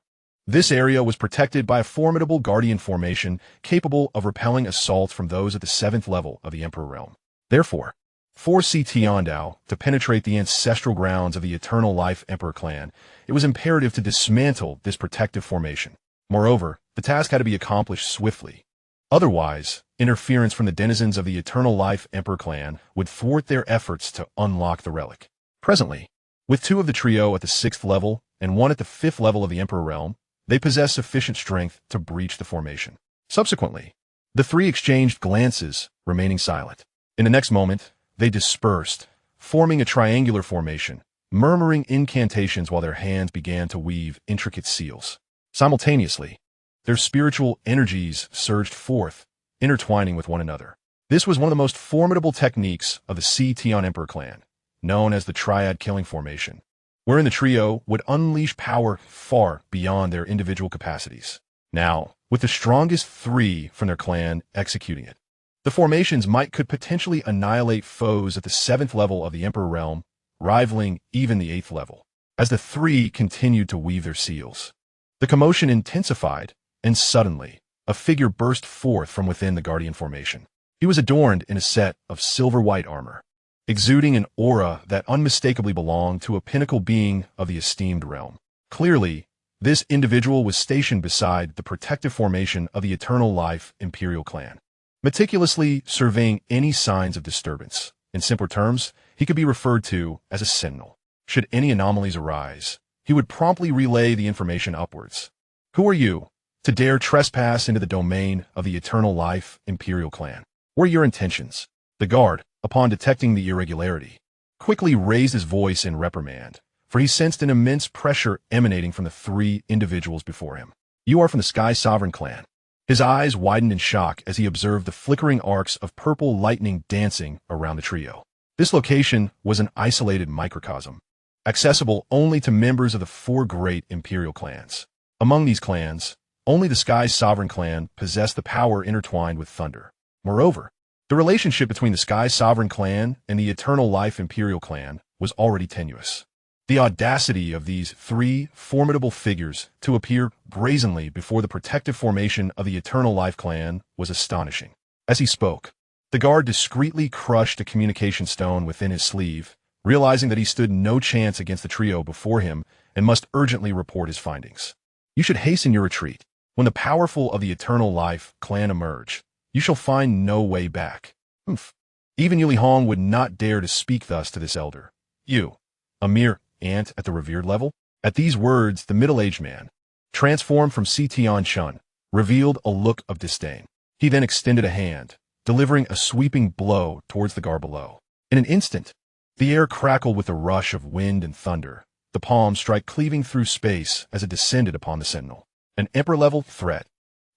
this area was protected by a formidable guardian formation capable of repelling assaults from those at the 7th level of the Emperor realm. Therefore, for Si Tiandao to penetrate the ancestral grounds of the Eternal Life Emperor clan, it was imperative to dismantle this protective formation. Moreover, the task had to be accomplished swiftly. Otherwise, interference from the denizens of the Eternal Life Emperor clan would thwart their efforts to unlock the relic. Presently, with two of the trio at the 6th level and one at the 5th level of the Emperor realm, they possessed sufficient strength to breach the formation. Subsequently, the three exchanged glances, remaining silent. In the next moment, they dispersed, forming a triangular formation, murmuring incantations while their hands began to weave intricate seals. Simultaneously, their spiritual energies surged forth, intertwining with one another. This was one of the most formidable techniques of the Si Tian Emperor clan, known as the Triad Killing Formation, wherein the trio would unleash power far beyond their individual capacities. Now, with the strongest three from their clan executing it, the formation's might could potentially annihilate foes at the 7th level of the Emperor realm, rivaling even the 8th level. As the three continued to weave their seals, the commotion intensified, and suddenly, a figure burst forth from within the Guardian formation. He was adorned in a set of silver-white armor, exuding an aura that unmistakably belonged to a pinnacle being of the esteemed realm. Clearly, this individual was stationed beside the protective formation of the Eternal Life Imperial clan, meticulously surveying any signs of disturbance. In simpler terms, he could be referred to as a sentinel. Should any anomalies arise, he would promptly relay the information upwards. Who are you, to dare trespass into the domain of the Eternal Life Imperial clan? What are your intentions? The guard, upon detecting the irregularity, quickly raised his voice in reprimand, for he sensed an immense pressure emanating from the three individuals before him. You are from the Sky Sovereign clan. His eyes widened in shock as he observed the flickering arcs of purple lightning dancing around the trio. This location was an isolated microcosm, accessible only to members of the four great imperial clans. Among these clans, only the Sky Sovereign clan possessed the power intertwined with thunder. Moreover, the relationship between the Sky Sovereign clan and the Eternal Life Imperial clan was already tenuous. The audacity of these three formidable figures to appear brazenly before the protective formation of the Eternal Life clan was astonishing. As he spoke, the guard discreetly crushed a communication stone within his sleeve, realizing that he stood no chance against the trio before him and must urgently report his findings. You should hasten your retreat. When the powerful of the Eternal Life clan emerge, you shall find no way back. Even Yuli Hong would not dare to speak thus to this elder. You, a mere ant at the revered level? At these words, the middle-aged man, transformed from Si Tianchen, revealed a look of disdain. He then extended a hand, delivering a sweeping blow towards the guard below. In an instant, the air crackled with a rush of wind and thunder, the palm strike cleaving through space as it descended upon the sentinel. An emperor-level threat.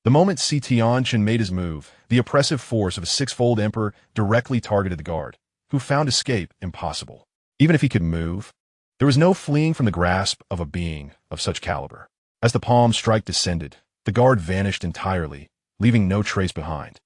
The moment Si Tianchen made his move, the oppressive force of a six-fold emperor directly targeted the guard, who found escape impossible. Even if he could move, there was no fleeing from the grasp of a being of such caliber. As the palm strike descended, the guard vanished entirely, leaving no trace behind.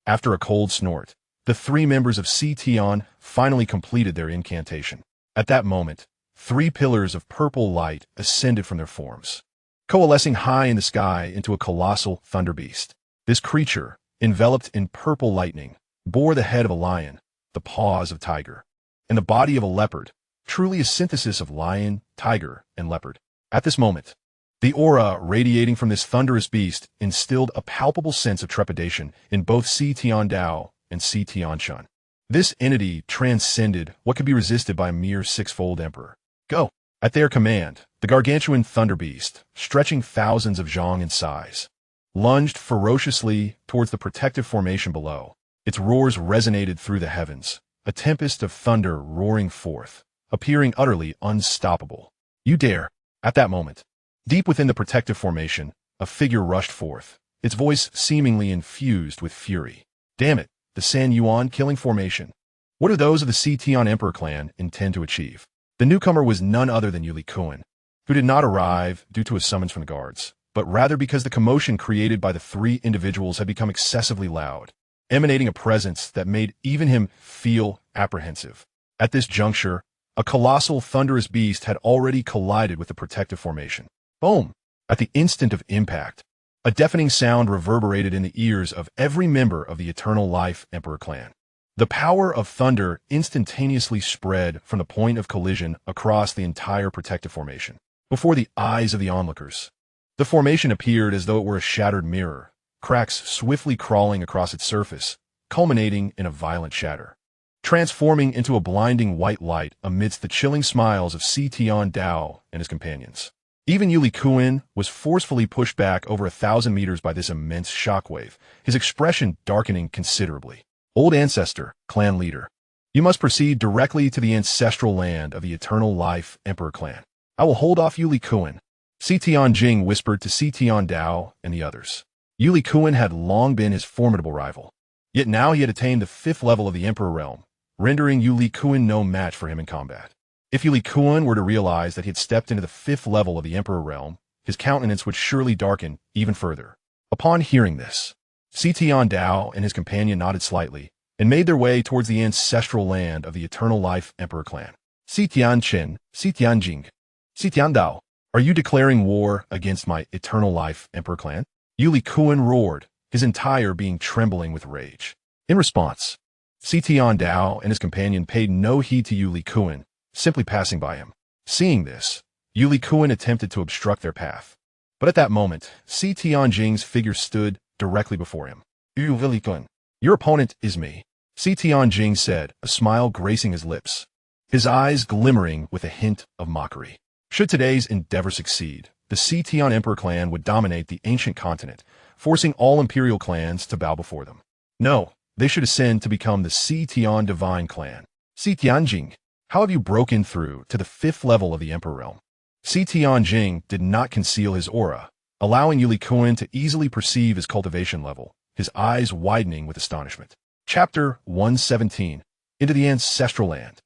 After a cold snort, the three members of Si Tian finally completed their incantation. At that moment, three pillars of purple light ascended from their forms, coalescing high in the sky into a colossal thunder beast. This creature, enveloped in purple lightning, bore the head of a lion, the paws of tiger, and the body of a leopard, truly a synthesis of lion, tiger, and leopard. At this moment, the aura radiating from this thunderous beast instilled a palpable sense of trepidation in both Si Tiandao and Si Tianchen. This entity transcended what could be resisted by a mere six-fold emperor. Go! At their command, the gargantuan thunder beast, stretching thousands of zhang in size, lunged ferociously towards the protective formation below. Its roars resonated through the heavens, a tempest of thunder roaring forth, appearing utterly unstoppable. You dare! At that moment, deep within the protective formation, a figure rushed forth, its voice seemingly infused with fury. Damn it, the San Yuan killing formation. What do those of the Xianxia Emperor clan intend to achieve? The newcomer was none other than Yuxian, who did not arrive due to a summons from the guards, but rather because the commotion created by the three individuals had become excessively loud, emanating a presence that made even him feel apprehensive. At this juncture, a colossal thunderous beast had already collided with the protective formation. Boom! At the instant of impact, a deafening sound reverberated in the ears of every member of the Eternal Life Emperor clan. The power of thunder instantaneously spread from the point of collision across the entire protective formation. Before the eyes of the onlookers, the formation appeared as though it were a shattered mirror, cracks swiftly crawling across its surface, culminating in a violent shatter, transforming into a blinding white light amidst the chilling smiles of Xianxia Dao and his companions. Even Yuxian was forcefully pushed back over 1,000 meters by this immense shockwave, his expression darkening considerably. Old ancestor, clan leader, you must proceed directly to the ancestral land of the Eternal Life Emperor clan. I will hold off Yuxian. Xianxia whispered to Xianxia Dao and the others. Yuxian had long been his formidable rival, yet now he had attained the 5th level of the Emperor realm, rendering Yuxian no match for him in combat. If Yuxian were to realize that he had stepped into the 5th level of the Emperor realm, his countenance would surely darken even further. Upon hearing this, Xianxia Dao and his companion nodded slightly and made their way towards the ancestral land of the Eternal Life Emperor clan. Xianxia, Xianxia, Xianxia Dao, are you declaring war against my Eternal Life Emperor clan? Yuxian roared, his entire being trembling with rage. In response, Xianxia Dao and his companion paid no heed to Yuxian, simply passing by him. Seeing this, Yuxian attempted to obstruct their path. But at that moment, Xianxia's figure stood directly before him. Yuxian, your opponent is me, Xianxia said, a smile gracing his lips, his eyes glimmering with a hint of mockery. Should today's endeavor succeed, the Xianxia Emperor clan would dominate the ancient continent, forcing all imperial clans to bow before them. No, they should ascend to become the Xianxia Divine Clan. Xianxia, how have you broken through to the 5th level of the Emperor realm? Xianxia did not conceal his aura, allowing Yuxian to easily perceive his cultivation level, his eyes widening with astonishment. Chapter 117. Into the Ancestral Land.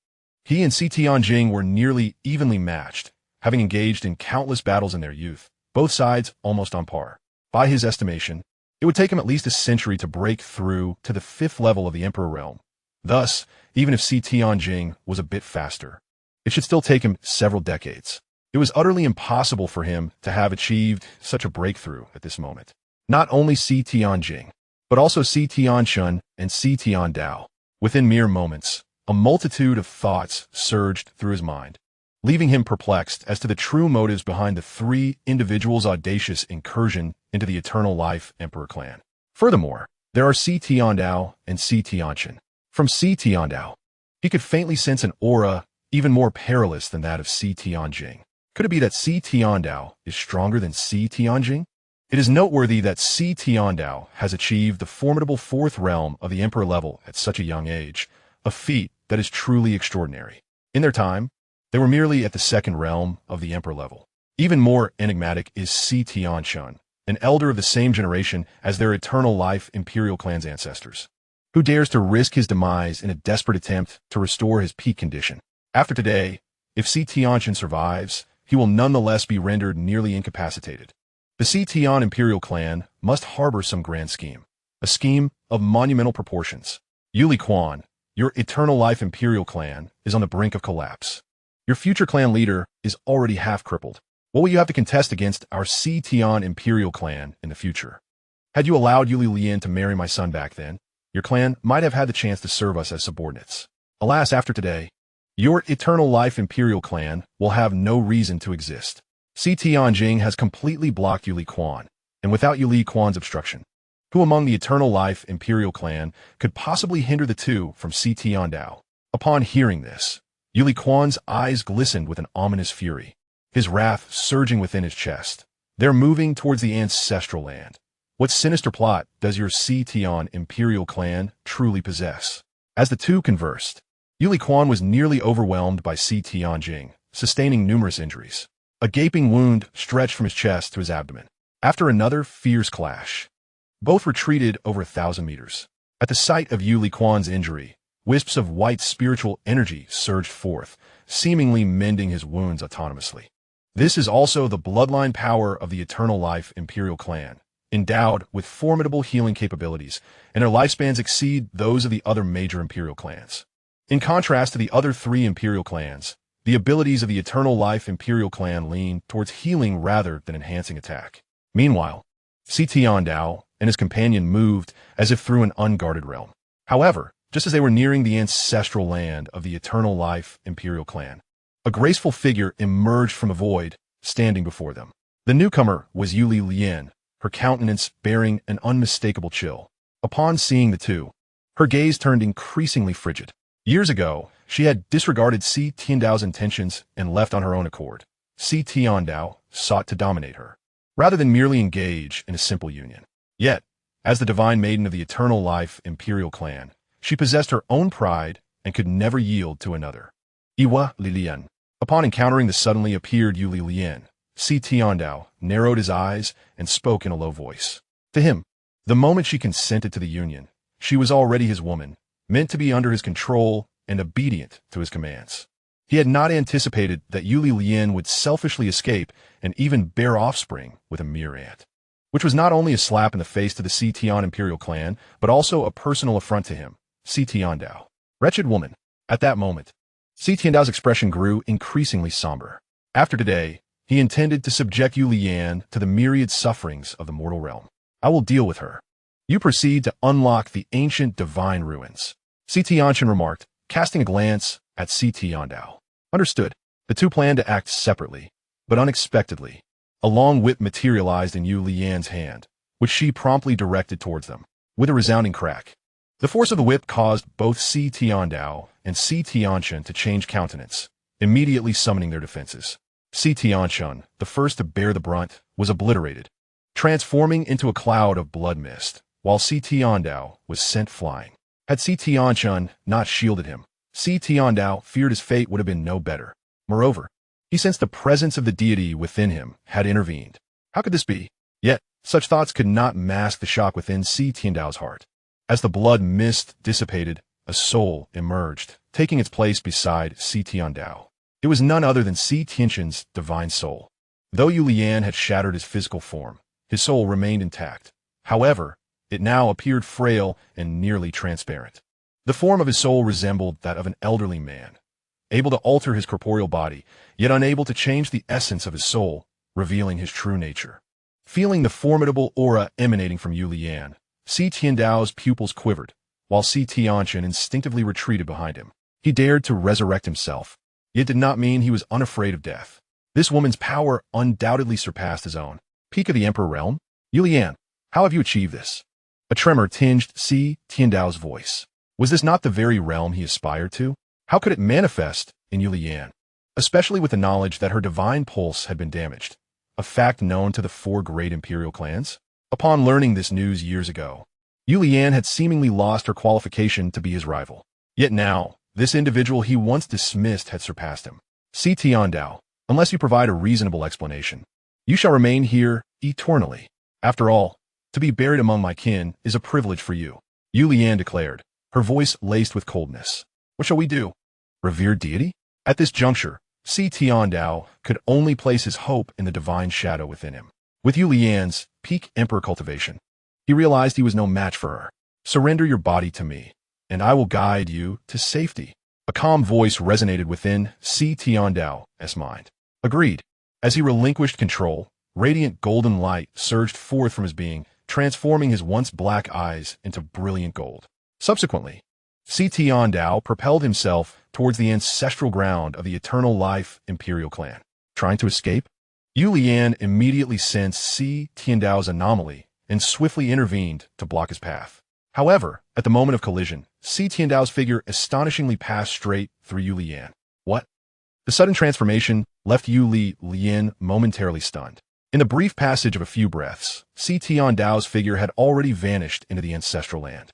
He and Xianxia were nearly evenly matched, having engaged in countless battles in their youth, both sides almost on par. By his estimation, it would take him at least a century to break through to the 5th level of the Emperor realm. Thus, even if Xianxia was a bit faster, it should still take him several decades. It was utterly impossible for him to have achieved such a breakthrough at this moment. Not only Xianxia, but also Xianxia and Xianxia Dao. Within mere moments, a multitude of thoughts surged through his mind, leaving him perplexed as to the true motives behind the three individuals' audacious incursion into the Eternal Life Emperor clan. Furthermore, there are Xianxia Dao and Xianxia. From Xianxia Dao, he could faintly sense an aura even more perilous than that of Xianxia. Could it be that Xianxia Dao is stronger than Xianxia? It is noteworthy that Xianxia Dao has achieved the formidable 4th realm of the Emperor level at such a young age, a feat that is truly extraordinary. In their time, they were merely at the 2nd realm of the Emperor level. Even more enigmatic is Xianxia, an elder of the same generation as their Eternal Life Imperial clan's ancestors, who dares to risk his demise in a desperate attempt to restore his peak condition. After today, if Xianxia survives, he will nonetheless be rendered nearly incapacitated. The Xianxia Imperial clan must harbor some grand scheme, a scheme of monumental proportions. Yuxian, your Eternal Life Imperial clan is on the brink of collapse. Your future clan leader is already half crippled. What will you have to contest against our Xianxia Imperial clan in the future? Had you allowed Yuxian to marry my son back then, your clan might have had the chance to serve us as subordinates. Alas, after today, your Eternal Life Imperial clan will have no reason to exist. Xianxia has completely blocked Yuxian, and without Yuxian's obstruction, who among the Eternal Life Imperial clan could possibly hinder the two from Xianxia Dao? Upon hearing this, Yuxian's eyes glistened with an ominous fury, his wrath surging within his chest. They're moving towards the ancestral land. What sinister plot does your Xianxia Imperial clan truly possess? As the two conversed, Yuxian was nearly overwhelmed by Xianxia, sustaining numerous injuries. A gaping wound stretched from his chest to his abdomen. After another fierce clash, Both retreated over 1,000 meters. At the sight of Yu Liquan's injury, wisps of white spiritual energy surged forth, seemingly mending his wounds autonomously. This is also the bloodline power of the Eternal Life Imperial Clan, endowed with formidable healing capabilities, and their lifespans exceed those of the other major Imperial clans. In contrast to the other three Imperial clans, the abilities of the Eternal Life Imperial Clan lean towards healing rather than enhancing attack. Meanwhile, Tiandao and his companion moved as if through an unguarded realm. However, just as they were nearing the ancestral land of the Eternal Life Imperial Clan, a graceful figure emerged from the void, standing before them. The newcomer was Yuli Lian, her countenance bearing an unmistakable chill. Upon seeing the two, her gaze turned increasingly frigid. Years ago, she had disregarded Tiandao's intentions and left on her own accord. Tiandao sought to dominate her, rather than merely engage in a simple union. Yet, as the divine maiden of the Eternal Life Imperial Clan, she possessed her own pride and could never yield to another. Iwa Lilian. Upon encountering the suddenly appeared Yuli Lian, Tiandao narrowed his eyes and spoke in a low voice. To him, the moment she consented to the union, she was already his woman, meant to be under his control and obedient to his commands. He had not anticipated that Yuli Lian would selfishly escape and even bear offspring with a mere ant, which was not only a slap in the face to the Tian Imperial Clan, but also a personal affront to him, Tiandao. Wretched woman. At that moment, Tiandao's expression grew increasingly somber. After today, he intended to subject Yu Lian to the myriad sufferings of the mortal realm. I will deal with her. You proceed to unlock the ancient divine ruins, Xianxia remarked, casting a glance at Tiandao. Understood. The two planned to act separately, but unexpectedly, a long whip materialized in Yu Lian's hand, which she promptly directed towards them. With a resounding crack, the force of the whip caused both Tiandao and Xianxia to change countenance, immediately summoning their defenses. Xianxia, the first to bear the brunt, was obliterated, transforming into a cloud of blood mist, while Tiandao was sent flying. Had Xianxia not shielded him, Tiandao feared his fate would have been no better. Moreover, he sensed the presence of the deity within him had intervened. How could this be? Yet, such thoughts could not mask the shock within Tiandao's heart. As the blood mist dissipated, a soul emerged, taking its place beside Tiandao. It was none other than Tianxian's divine soul. Though Yu Lian had shattered his physical form, his soul remained intact. However, it now appeared frail and nearly transparent. The form of his soul resembled that of an elderly man, able to alter his corporeal body, yet unable to change the essence of his soul, revealing his true nature. Feeling the formidable aura emanating from Yu Lian, Tiandao's pupils quivered, while Tianxian instinctively retreated behind him. He dared to resurrect himself, yet did not mean he was unafraid of death. This woman's power undoubtedly surpassed his own. Peak of the Emperor realm? Yu Lian, how have you achieved this? A tremor tinged Tiandao's voice. Was this not the very realm he aspired to? How could it manifest in Yu Lian? Especially with the knowledge that her divine pulse had been damaged, a fact known to the four great imperial clans? Upon learning this news years ago, Yu Lian had seemingly lost her qualification to be his rival. Yet now, this individual he once dismissed had surpassed him. Tiandao, unless you provide a reasonable explanation, you shall remain here eternally. After all, to be buried among my kin is a privilege for you, Yu Lian declared, her voice laced with coldness. What shall we do? Revered deity? At this juncture, Tiandao could only place his hope in the divine shadow within him. With Yu Lian's peak emperor cultivation, he realized he was no match for her. Surrender your body to me, and I will guide you to safety. A calm voice resonated within Tiandao's mind. Agreed. As he relinquished control, radiant golden light surged forth from his being, transforming his once black eyes into brilliant gold. Subsequently, Tiandao propelled himself towards the ancestral ground of the Eternal Life Imperial Clan. Trying to escape? Yu Lian immediately sensed Tiandao's anomaly and swiftly intervened to block his path. However, at the moment of collision, Tiandao's figure astonishingly passed straight through Yu Lian. What? The sudden transformation left Yu Lian momentarily stunned. In the brief passage of a few breaths, Tiandao's figure had already vanished into the ancestral land.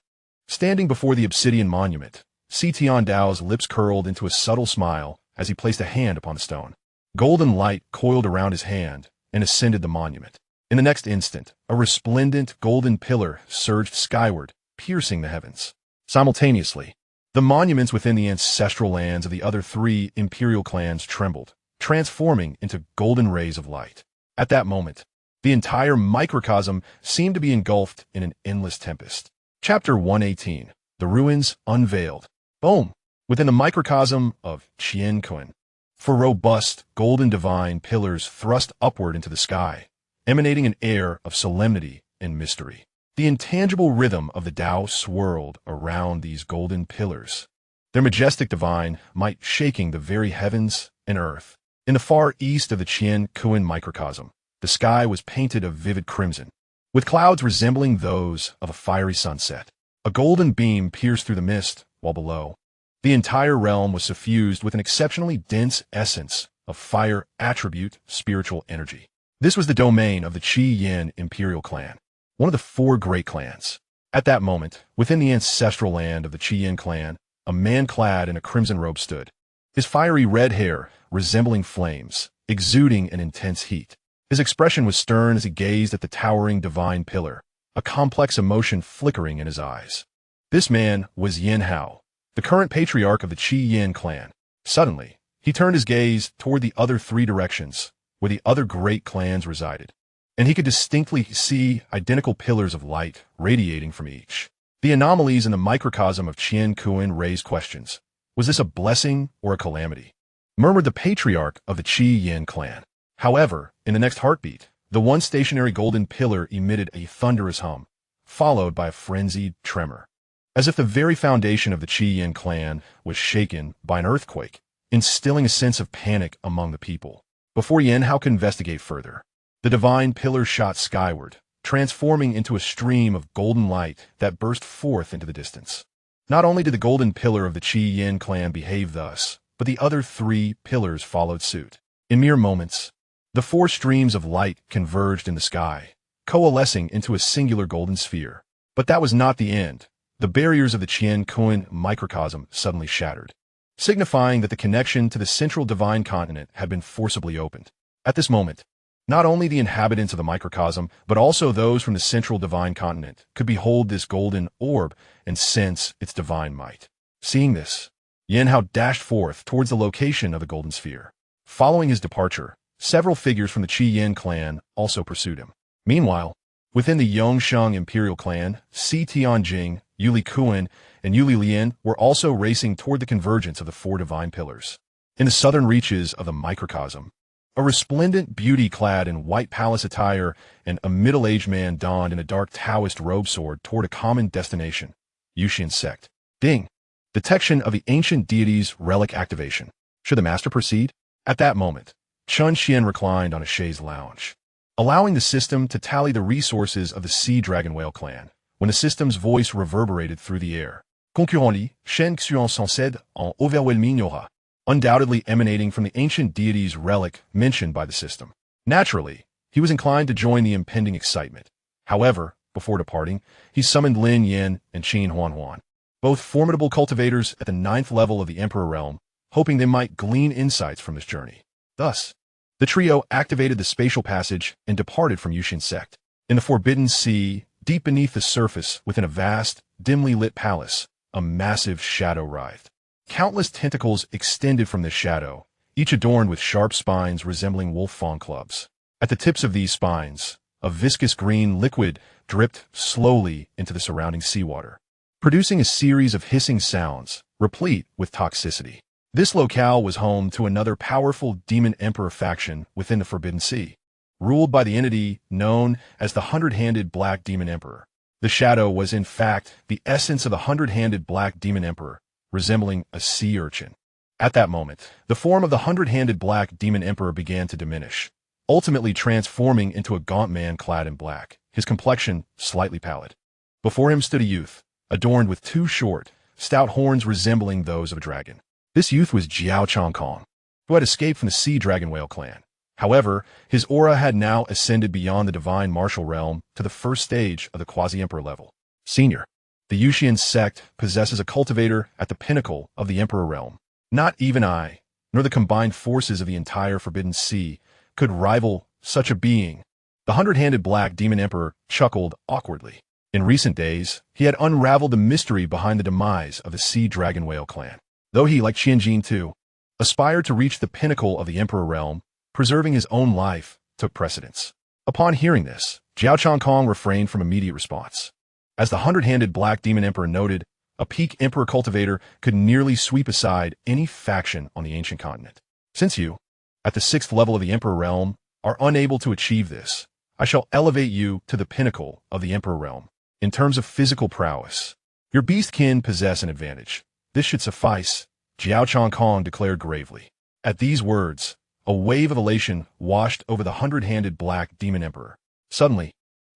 Standing before the obsidian monument, Tiandao's lips curled into a subtle smile as he placed a hand upon the stone. Golden light coiled around his hand and ascended the monument. In the next instant, a resplendent golden pillar surged skyward, piercing the heavens. Simultaneously, the monuments within the ancestral lands of the other three imperial clans trembled, transforming into golden rays of light. At that moment, the entire microcosm seemed to be engulfed in an endless tempest. Chapter 118. The Ruins Unveiled. Boom! Within the microcosm of Chen Xuan, four robust, golden divine pillars thrust upward into the sky, emanating an air of solemnity and mystery. The intangible rhythm of the Tao swirled around these golden pillars, their majestic divine might shaking the very heavens and earth. In the far east of the Chen Xuan microcosm, the sky was painted a vivid crimson, with clouds resembling those of a fiery sunset. A golden beam pierced through the mist, while below, the entire realm was suffused with an exceptionally dense essence of fire attribute spiritual energy. This was the domain of the Qi Yin Imperial Clan, one of the four great clans. At that moment, within the ancestral land of the Qi Yin clan, a man clad in a crimson robe stood, his fiery red hair resembling flames, exuding an intense heat. His expression was stern as he gazed at the towering divine pillar, a complex emotion flickering in his eyes. This man was Yin Hao, the current patriarch of the Qi Yin clan. Suddenly, he turned his gaze toward the other three directions, where the other great clans resided, and he could distinctly see identical pillars of light radiating from each. The anomalies in the microcosm of Chen Xuan raised questions. Was this a blessing or a calamity? Murmured the patriarch of the Qi Yin clan. However, in the next heartbeat, the one stationary golden pillar emitted a thunderous hum, followed by a frenzied tremor, as if the very foundation of the Qi Yin clan was shaken by an earthquake, instilling a sense of panic among the people. Before Yin Hao could investigate further, the divine pillar shot skyward, transforming into a stream of golden light that burst forth into the distance. Not only did the golden pillar of the Qi Yin clan behave thus, but the other three pillars followed suit. In mere moments, the four streams of light converged in the sky, coalescing into a singular golden sphere. But that was not the end. The barriers of the Chen Xuan microcosm suddenly shattered, signifying that the connection to the central divine continent had been forcibly opened. At this moment, not only the inhabitants of the microcosm, but also those from the central divine continent could behold this golden orb and sense its divine might. Seeing this, Yin Hao dashed forth towards the location of the golden sphere. Following his departure, several figures from the Qi Yin clan also pursued him. Meanwhile, within the Yongsheng Imperial clan, Si Tianjing, Yuli Kuan, and Yuli Lian were also racing toward the convergence of the four divine pillars. In the southern reaches of the microcosm, a resplendent beauty clad in white palace attire and a middle-aged man donned in a dark Taoist robe soared toward a common destination, Yuxian Sect. Ding! Detection of the ancient deity's relic activation. Should the master proceed? At that moment, Chen Xuan reclined on a chaise lounge, allowing the system to tally the resources of the Sea Dragon Whale clan, when the system's voice reverberated through the air. Concurrently, Chen Xuan succède en overwhelming aura, undoubtedly emanating from the ancient deity's relic mentioned by the system. Naturally, he was inclined to join the impending excitement. However, before departing, he summoned Lin Yin and Qin Huan, both formidable cultivators at the 9th level of the Emperor realm, hoping they might glean insights from this journey. Thus, the trio activated the spatial passage and departed from Yuxian Sect. In the Forbidden Sea, deep beneath the surface within a vast, dimly lit palace, a massive shadow writhed. Countless tentacles extended from this shadow, each adorned with sharp spines resembling wolf-fawn clubs. At the tips of these spines, a viscous green liquid dripped slowly into the surrounding seawater, producing a series of hissing sounds, replete with toxicity. This locale was home to another powerful demon emperor faction within the Forbidden Sea, ruled by the entity known as the Hundred-Handed Black Demon Emperor. The shadow was in fact the essence of the Hundred-Handed Black Demon Emperor, resembling a sea urchin. At that moment, the form of the Hundred-Handed Black Demon Emperor began to diminish, ultimately transforming into a gaunt man clad in black, his complexion slightly pallid. Before him stood a youth, adorned with two short, stout horns resembling those of a dragon. This youth was Jiao Changkong, who had escaped from the Sea Dragon Whale clan. However, his aura had now ascended beyond the divine martial realm to the first stage of the quasi-emperor level. Senior. The Yuxian Sect possesses a cultivator at the pinnacle of the emperor realm. Not even I, nor the combined forces of the entire Forbidden Sea, could rival such a being. The hundred-handed black demon emperor chuckled awkwardly. In recent days, he had unraveled the mystery behind the demise of the Sea Dragon Whale clan. Though he, like Qianjin too, aspired to reach the pinnacle of the emperor realm, preserving his own life took precedence. Upon hearing this, Zhao Changkong refrained from immediate response. As the hundred-handed black demon emperor noted, a peak emperor cultivator could nearly sweep aside any faction on the ancient continent. Since you, at the 6th level of the emperor realm, are unable to achieve this, I shall elevate you to the pinnacle of the emperor realm. In terms of physical prowess, your beastkin possess an advantage. This should suffice, Zhao Changkong declared gravely. At these words, a wave of elation washed over the hundred-handed black demon emperor. Suddenly,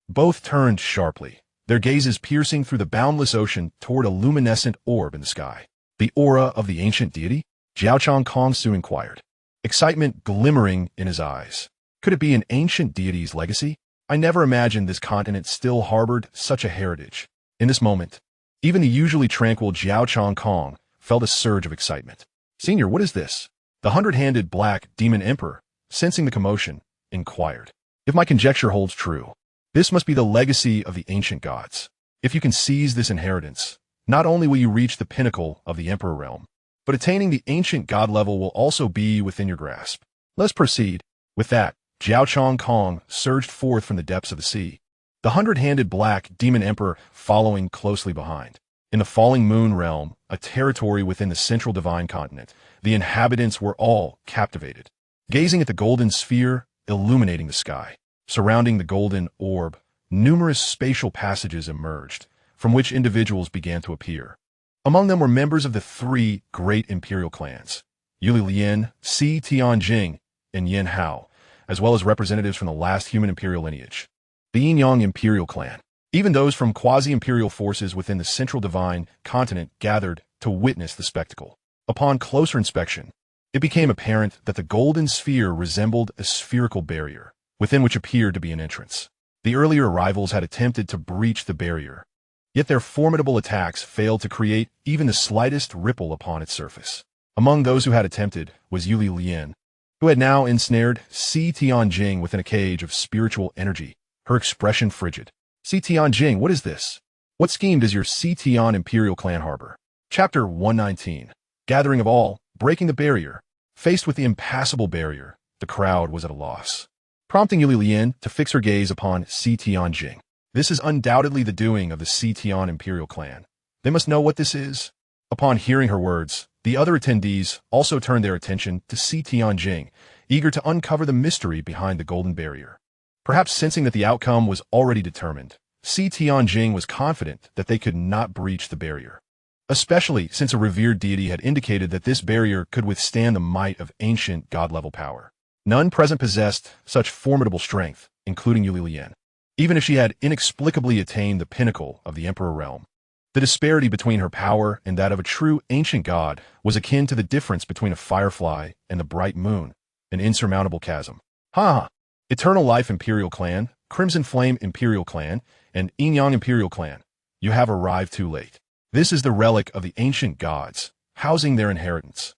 both turned sharply, their gazes piercing through the boundless ocean toward a luminescent orb in the sky. The aura of the ancient deity? Zhao Changkong soon inquired, excitement glimmering in his eyes. Could it be an ancient deity's legacy? I never imagined this continent still harbored such a heritage. In this moment, even the usually tranquil Zhao Changkong felt a surge of excitement. Senior, what is this? The hundred-handed black demon emperor, sensing the commotion, inquired. If my conjecture holds true, this must be the legacy of the ancient gods. If you can seize this inheritance, not only will you reach the pinnacle of the emperor realm, but attaining the ancient god level will also be within your grasp. Let's proceed. With that, Zhao Changkong surged forth from the depths of the sea, the hundred-handed black demon emperor following closely behind. In the falling moon realm, a territory within the central divine continent, the inhabitants were all captivated, gazing at the golden sphere illuminating the sky. Surrounding the golden orb, numerous spatial passages emerged, from which individuals began to appear. Among them were members of the 3 great imperial clans, Yuli Lian, Si Tianjing, and Yin Hao, as well as representatives from the last human imperial lineage, the Yin imperial clan. Even those from quasi-imperial forces within the central divine continent gathered to witness the spectacle. Upon closer inspection, it became apparent that the golden sphere resembled a spherical barrier, within which appeared to be an entrance. The earlier arrivals had attempted to breach the barrier, yet their formidable attacks failed to create even the slightest ripple upon its surface. Among those who had attempted was Yuli Lian, who had now ensnared Si Tianjing within a cage of spiritual energy, her expression frigid. Si Tianjing, what is this? What scheme does your Si Tian imperial clan harbor? Chapter 119. Gathering of all, breaking the barrier. Faced with the impassable barrier, the crowd was at a loss, prompting Yuli Lian to fix her gaze upon Si Tianjing. This is undoubtedly the doing of the Si Tian imperial clan. They must know what this is. Upon hearing her words, the other attendees also turned their attention to Si Tianjing, eager to uncover the mystery behind the golden barrier. Perhaps sensing that the outcome was already determined, Si Tianjing was confident that they could not breach the barrier, especially since a revered deity had indicated that this barrier could withstand the might of ancient god-level power. None present possessed such formidable strength, including Yuli Lian, even if she had inexplicably attained the pinnacle of the emperor realm. The disparity between her power and that of a true ancient god was akin to the difference between a firefly and the bright moon, an insurmountable chasm. Ha! Eternal Life Imperial Clan, Crimson Flame Imperial Clan, and Yin Imperial Clan, you have arrived too late. This is the relic of the ancient gods, housing their inheritance.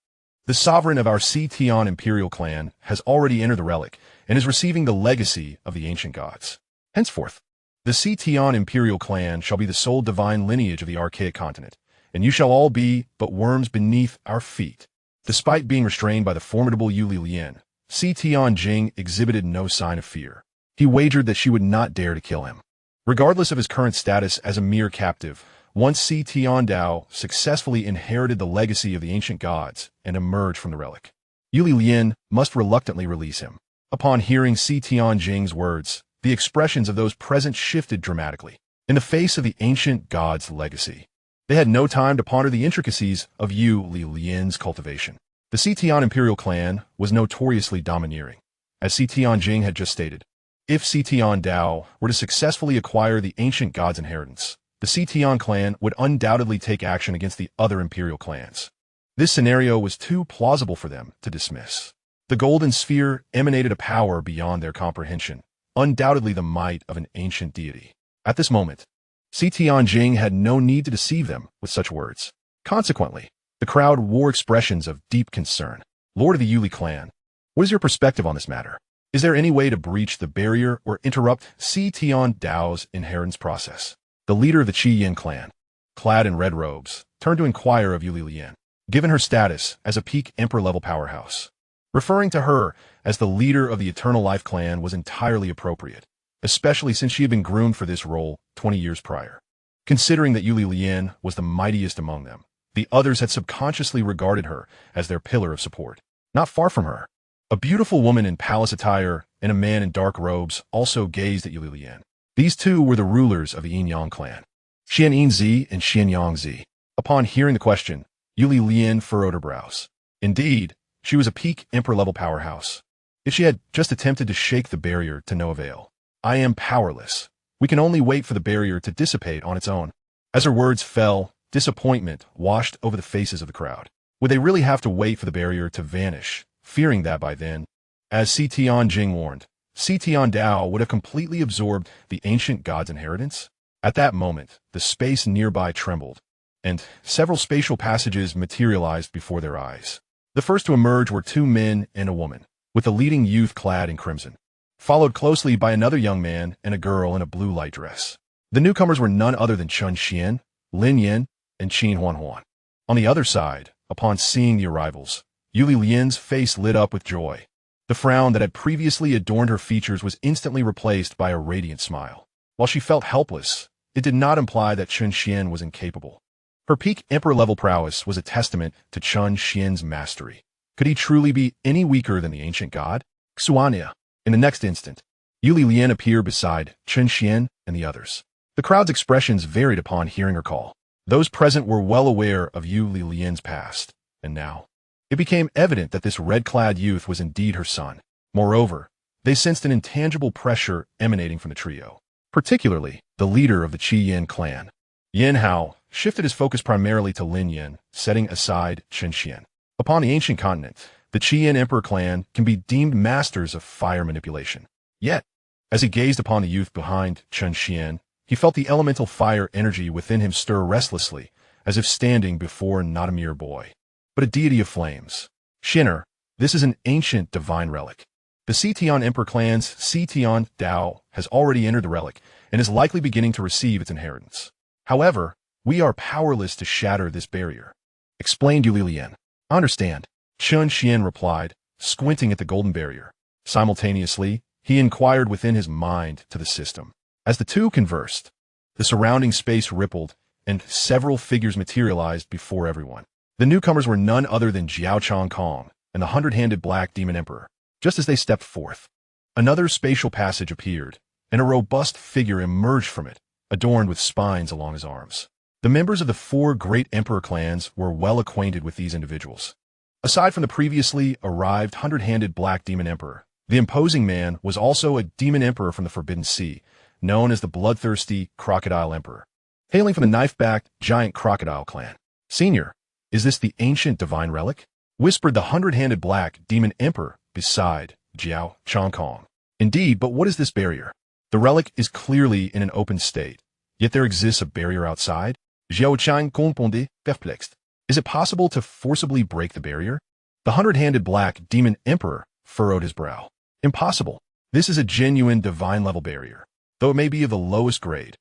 The sovereign of our Si Tian Imperial Clan has already entered the relic and is receiving the legacy of the ancient gods. Henceforth, the Si Tian Imperial Clan shall be the sole divine lineage of the archaic continent, and you shall all be but worms beneath our feet. Despite being restrained by the formidable Yuli Lian, Si Tianjing exhibited no sign of fear. He wagered that she would not dare to kill him. Regardless of his current status as a mere captive, once Si Tiandao successfully inherited the legacy of the ancient gods and emerged from the relic, Yuli Lian must reluctantly release him. Upon hearing Si Tianjing's words, the expressions of those present shifted dramatically. In the face of the ancient god's legacy, they had no time to ponder the intricacies of Yuli Lian's cultivation. The Si Tian Imperial Clan was notoriously domineering. As Si Tianjing had just stated, if Si Tiandao were to successfully acquire the ancient god's inheritance, the Si Tian clan would undoubtedly take action against the other imperial clans. This scenario was too plausible for them to dismiss. The golden sphere emanated a power beyond their comprehension, undoubtedly the might of an ancient deity. At this moment, Si Tianjing had no need to deceive them with such words. Consequently, the crowd wore expressions of deep concern. Lord of the Yuli clan, what is your perspective on this matter? Is there any way to breach the barrier or interrupt Si Tian Dao's inheritance process? The leader of the Qi Yin clan, clad in red robes, turned to inquire of Yu Lian, given her status as a peak emperor-level powerhouse. Referring to her as the leader of the Eternal Life clan was entirely appropriate, especially since she had been groomed for this role 20 years prior. Considering that Yu Lian was the mightiest among them, the others had subconsciously regarded her as their pillar of support. Not far from her, a beautiful woman in palace attire and a man in dark robes also gazed at Yu Lian. These two were the rulers of the Yin Yang clan, Xianxia and Xianxia. Upon hearing the question, Yu Lian furrowed her brows. Indeed, she was a peak emperor-level powerhouse. If she had just attempted to shake the barrier to no avail. I am powerless. We can only wait for the barrier to dissipate on its own. As her words fell, disappointment washed over the faces of the crowd. Would they really have to wait for the barrier to vanish, fearing that by then, as Si Tian Jing warned, Si Tian Dao would have completely absorbed the ancient god's inheritance? At that moment, the space nearby trembled, and several spatial passages materialized before their eyes. The first to emerge were two men and a woman, with the leading youth clad in crimson, followed closely by another young man and a girl in a blue light dress. The newcomers were none other than Chen Xuan, Lin Yin, and Qin Huan. On the other side, upon seeing the arrivals, Yu Lian's face lit up with joy. The frown that had previously adorned her features was instantly replaced by a radiant smile. While she felt helpless, it did not imply that Chen Xuan was incapable. Her peak emperor-level prowess was a testament to Chen Xuan's mastery. Could he truly be any weaker than the ancient god? Xianxia. In the next instant, Yu Lian appeared beside Chen Xuan and the others. The crowd's expressions varied upon hearing her call. Those present were well aware of Yu Lian's past, and now, it became evident that this red-clad youth was indeed her son. Moreover, they sensed an intangible pressure emanating from the trio, particularly the leader of the Qi Yin clan. Yin Hao shifted his focus primarily to Lin Yin, setting aside Chen Xuan. Upon the ancient continent, the Qi Yin Emperor clan can be deemed masters of fire manipulation. Yet, as he gazed upon the youth behind Chen Xuan, he felt the elemental fire energy within him stir restlessly, as if standing before not a mere boy, but a deity of flames. Shinner, this is an ancient divine relic. The Si Tian Emperor clan's Si Tian Dao has already entered the relic and is likely beginning to receive its inheritance. However, we are powerless to shatter this barrier, explained Yu Lian. Understand, Chen Xuan replied, squinting at the golden barrier. Simultaneously, he inquired within his mind to the system. As the two conversed, the surrounding space rippled, and several figures materialized before everyone. The newcomers were none other than Jiao Changkong and the 100-handed Black Demon Emperor. Just as they stepped forth, another spatial passage appeared, and a robust figure emerged from it, adorned with spines along his arms. The members of the four great emperor clans were well acquainted with these individuals. Aside from the previously arrived 100-handed Black Demon Emperor, the imposing man was also a demon emperor from the Forbidden Sea, known as the bloodthirsty Crocodile Emperor, hailing from the knife-backed giant crocodile clan. Senior, is this the ancient divine relic? Whispered the 100-handed Black Demon Emperor beside Jiao Changkong. Indeed, but what is this barrier? The relic is clearly in an open state, yet there exists a barrier outside. Jiao Changkong répondit perplexed. Is it possible to forcibly break the barrier? The 100-handed Black Demon Emperor furrowed his brow. Impossible. This is a genuine divine-level barrier, though it may be of the lowest grade.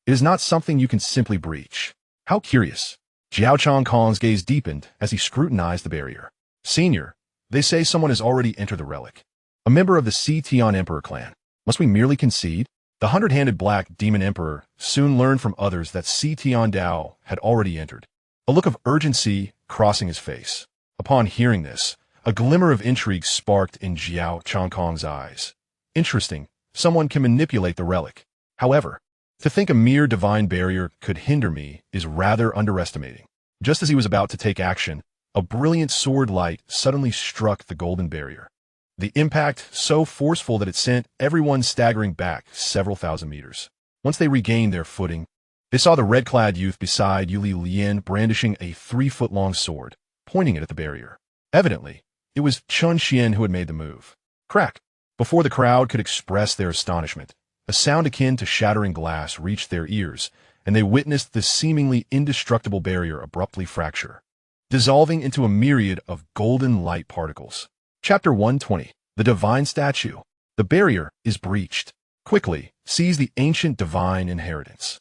It is not something you can simply breach. How curious. Jiao Changkong's gaze deepened as he scrutinized the barrier. Senior, they say someone has already entered the relic. A member of the Si Tian Emperor clan. Must we merely concede? The 100-handed Black Demon Emperor soon learned from others that Si Tian Dao had already entered, a look of urgency crossing his face. Upon hearing this, a glimmer of intrigue sparked in Jiao Changkong's eyes. Interesting, someone can manipulate the relic. However, to think a mere divine barrier could hinder me is rather underestimating. Just as he was about to take action, a brilliant sword light suddenly struck the golden barrier. The impact so forceful that it sent everyone staggering back several thousand meters. Once they regained their footing, they saw the red-clad youth beside Yu Lian brandishing a 3-foot-long sword, pointing it at the barrier. Evidently, it was Chen Xuan who had made the move. Crack! Before the crowd could express their astonishment, a sound akin to shattering glass reached their ears, and they witnessed the seemingly indestructible barrier abruptly fracture, dissolving into a myriad of golden light particles. Chapter 120. The Divine Statue. The barrier is breached. Quickly, seize the ancient divine inheritance.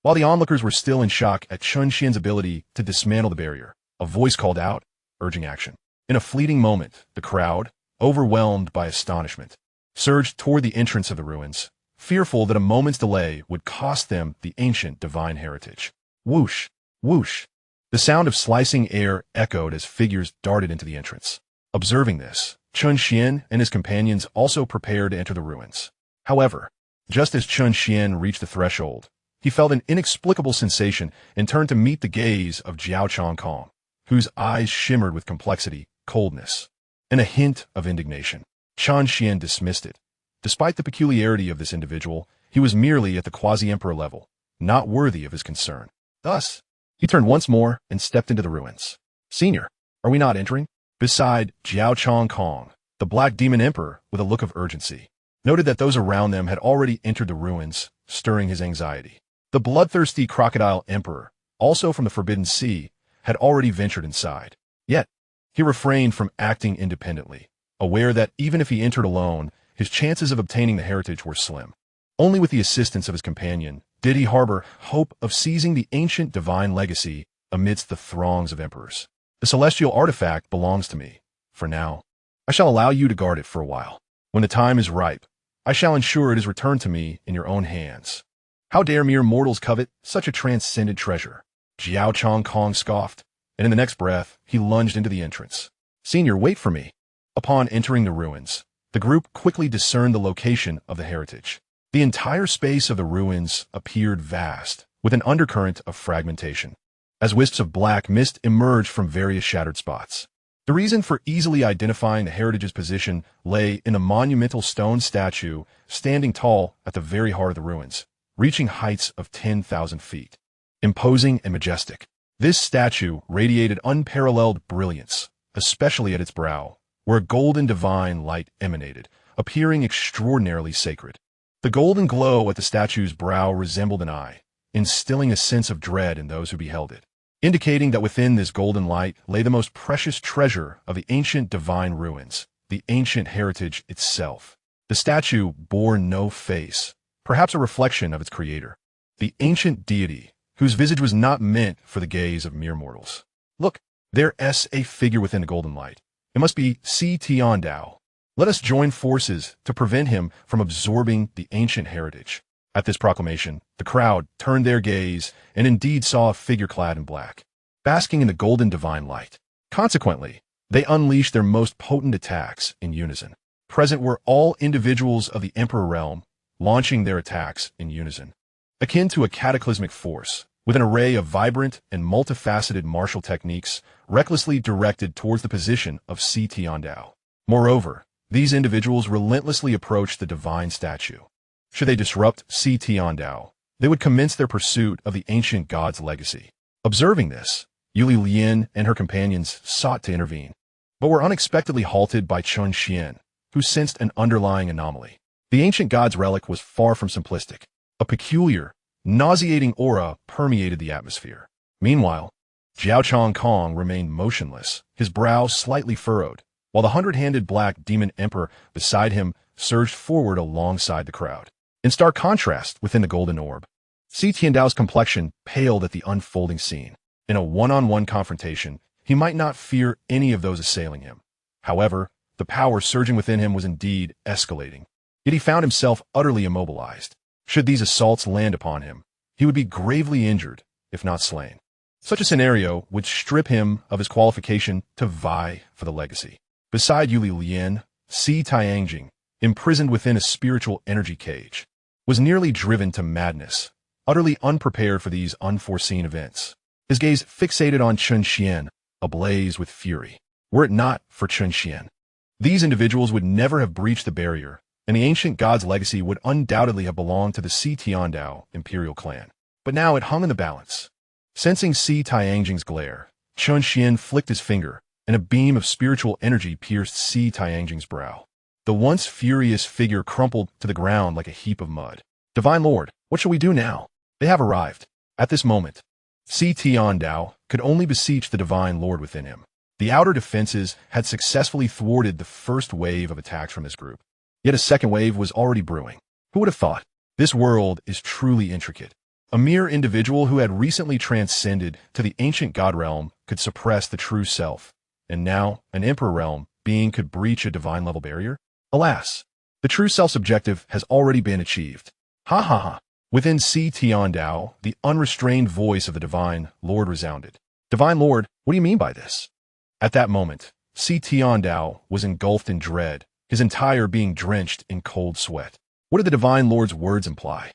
While the onlookers were still in shock at Chen Xuan's ability to dismantle the barrier, a voice called out, urging action. In a fleeting moment, the crowd, overwhelmed by astonishment, surged toward the entrance of the ruins, fearful that a moment's delay would cost them the ancient divine heritage. Whoosh! Whoosh! The sound of slicing air echoed as figures darted into the entrance. Observing this, Chen Xuan and his companions also prepared to enter the ruins. However, just as Chen Xuan reached the threshold, he felt an inexplicable sensation and turned to meet the gaze of Xianxia Kong, whose eyes shimmered with complexity, coldness, and a hint of indignation. Chen Xuan dismissed it. Despite the peculiarity of this individual, he was merely at the quasi-emperor level, not worthy of his concern. Thus, he turned once more and stepped into the ruins. Senior, are we not entering? Beside Xianxia Kong, the Black Demon Emperor, with a look of urgency, noted that those around them had already entered the ruins, stirring his anxiety. The bloodthirsty Crocodile Emperor, also from the Forbidden Sea, had already ventured inside. Yet, he refrained from acting independently, aware that even if he entered alone, his chances of obtaining the heritage were slim. Only with the assistance of his companion did he harbor hope of seizing the ancient divine legacy amidst the throngs of emperors. The celestial artifact belongs to me. For now, I shall allow you to guard it for a while. When the time is ripe, I shall ensure it is returned to me in your own hands. How dare mere mortals covet such a transcendent treasure? Xianxia Kong scoffed, and in the next breath, he lunged into the entrance. Senior, wait for me. Upon entering the ruins, the group quickly discerned the location of the heritage. The entire space of the ruins appeared vast, with an undercurrent of fragmentation, as wisps of black mist emerged from various shattered spots. The reason for easily identifying the heritage's position lay in a monumental stone statue standing tall at the very heart of the ruins, reaching heights of 10,000 feet. Imposing and majestic, this statue radiated unparalleled brilliance, especially at its brow, where a golden divine light emanated, appearing extraordinarily sacred. The golden glow at the statue's brow resembled an eye, instilling a sense of dread in those who beheld it, indicating that within this golden light lay the most precious treasure of the ancient divine ruins, the ancient heritage itself. The statue bore no face, perhaps a reflection of its creator, the ancient deity, whose visage was not meant for the gaze of mere mortals. Look, there's a figure within the golden light. It must be Si Tiandao. Let us join forces to prevent him from absorbing the ancient heritage. At this proclamation, the crowd turned their gaze and indeed saw a figure clad in black, basking in the golden divine light. Consequently, they unleashed their most potent attacks in unison. Present were all individuals of the Emperor realm, launching their attacks in unison. Akin to a cataclysmic force, with an array of vibrant and multifaceted martial techniques recklessly directed towards the position of Si Tiandao. Moreover, these individuals relentlessly approached the divine statue. Should they disrupt Si Tiandao, they would commence their pursuit of the ancient god's legacy. Observing this, Yuli Lian and her companions sought to intervene, but were unexpectedly halted by Chen Xuan, who sensed an underlying anomaly. The ancient god's relic was far from simplistic. A peculiar, nauseating aura permeated the atmosphere. Meanwhile, Xianxia Kong remained motionless, his brow slightly furrowed, while the hundred-handed Black Demon Emperor beside him surged forward alongside the crowd. In stark contrast within the golden orb, Si Tiandao's complexion paled at the unfolding scene. In a one-on-one confrontation, he might not fear any of those assailing him. However, the power surging within him was indeed escalating. Yet he found himself utterly immobilized. Should these assaults land upon him, he would be gravely injured, if not slain. Such a scenario would strip him of his qualification to vie for the legacy. Beside Yuli Lian, Si Tianjing, imprisoned within a spiritual energy cage, was nearly driven to madness, utterly unprepared for these unforeseen events. His gaze fixated on Chen Xuan, ablaze with fury. Were it not for Chen Xuan, these individuals would never have breached the barrier, and the ancient god's legacy would undoubtedly have belonged to the Si Tiandao imperial clan. But now it hung in the balance. Sensing Si Tianjing's glare, Chen Xuan flicked his finger, and a beam of spiritual energy pierced Si Tianjing's brow. The once furious figure crumpled to the ground like a heap of mud. Divine Lord, what shall we do now? They have arrived. At this moment, Si Tiandao could only beseech the Divine Lord within him. The outer defenses had successfully thwarted the first wave of attacks from this group. Yet a second wave was already brewing. Who would have thought? This world is truly intricate. A mere individual who had recently transcended to the ancient god realm could suppress the true self, and now an emperor realm being could breach a divine-level barrier? Alas, the true self's objective has already been achieved. Ha ha ha. Within Si Tian Dao, the unrestrained voice of the Divine Lord resounded. Divine Lord, what do you mean by this? At that moment, Si Tian Dao was engulfed in dread, his entire being drenched in cold sweat. What did the Divine Lord's words imply?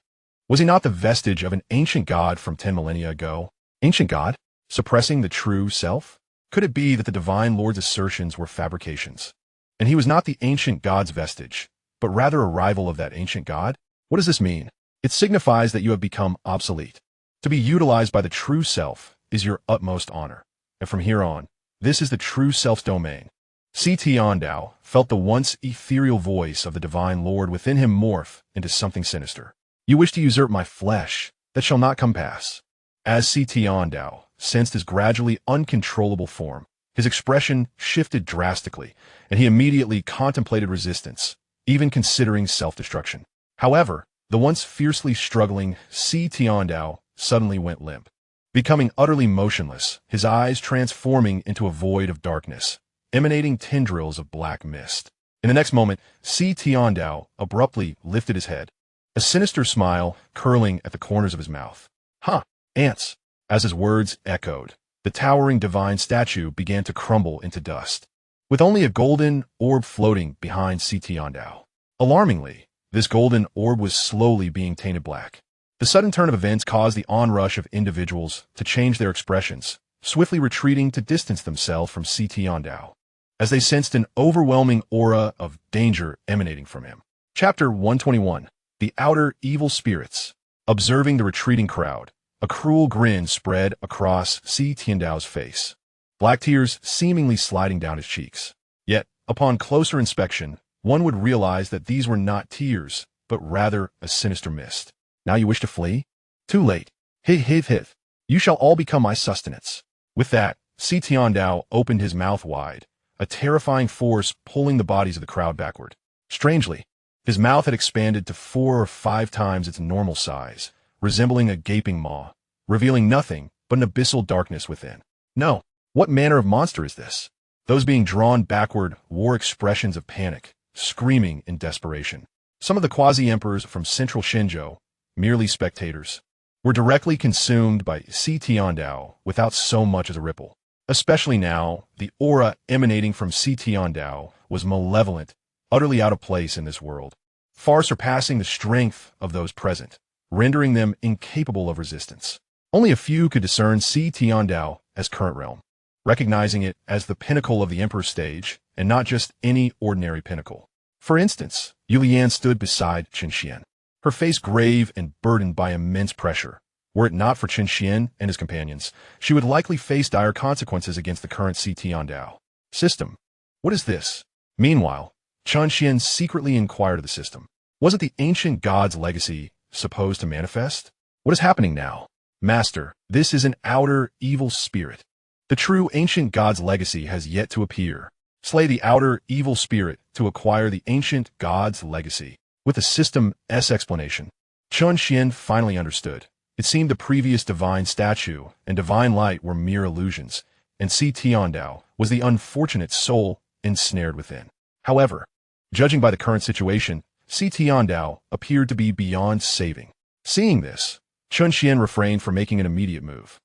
Was he not the vestige of an ancient god from 10 millennia ago? Ancient god? Suppressing the true self? Could it be that the Divine Lord's assertions were fabrications, and he was not the ancient god's vestige, but rather a rival of that ancient god? What does this mean? It signifies that you have become obsolete. To be utilized by the true self is your utmost honor, and from here on, this is the true self's domain. Si Tian Dao felt the once ethereal voice of the Divine Lord within him morph into something sinister. You wish to usurp my flesh, that shall not come pass. As Si Tian Dao sensed his gradually uncontrollable form, his expression shifted drastically, and he immediately contemplated resistance, even considering self-destruction. However, the once fiercely struggling Si Tian Dao suddenly went limp, becoming utterly motionless, his eyes transforming into a void of darkness, emanating tendrils of black mist. In the next moment, Si Tian Dao abruptly lifted his head, a sinister smile curling at the corners of his mouth. "Ha! Ants!" As his words echoed, the towering divine statue began to crumble into dust, with only a golden orb floating behind Si Tian Dao. Alarmingly, this golden orb was slowly being tainted black. The sudden turn of events caused the onrush of individuals to change their expressions, swiftly retreating to distance themselves from Si Tian Dao, as they sensed an overwhelming aura of danger emanating from him. Chapter 121. The Outer Evil Spirits. Observing the retreating crowd, a cruel grin spread across Si Tian Dao's face, black tears seemingly sliding down his cheeks. Yet, upon closer inspection, one would realize that these were not tears, but rather a sinister mist. Now you wish to flee? Too late. Hiv. You shall all become my sustenance. With that, Si Tian Dao opened his mouth wide, a terrifying force pulling the bodies of the crowd backward. Strangely, his mouth had expanded to 4 or 5 times its normal size, resembling a gaping maw, revealing nothing but an abyssal darkness within. No, what manner of monster is this? Those being drawn backward wore expressions of panic, screaming in desperation. Some of the quasi-emperors from central Shenzhou, merely spectators, were directly consumed by Si Tian Dao without so much as a ripple. Especially now, the aura emanating from Si Tian Dao was malevolent, utterly out of place in this world, far surpassing the strength of those present, rendering them incapable of resistance. Only a few could discern Si Tian Dao as current realm, recognizing it as the pinnacle of the emperor's stage, and not just any ordinary pinnacle. For instance, Yulian stood beside Chen Xuan, her face grave and burdened by immense pressure. Were it not for Chen Xuan and his companions, she would likely face dire consequences against the current Si Tian Dao. System. What is this? Meanwhile, Chen Xuan secretly inquired of the system. Wasn't the ancient god's legacy supposed to manifest? What is happening now? Master, this is an outer evil spirit. The true ancient god's legacy has yet to appear. Slay the outer evil spirit to acquire the ancient god's legacy. With a system's explanation, Chen Xuan finally understood. It seemed the previous divine statue and divine light were mere illusions, and Si Tian Dao was the unfortunate soul ensnared within. However, judging by the current situation, Si Tian Dao appeared to be beyond saving. Seeing this, Chen Xuan refrained from making an immediate move.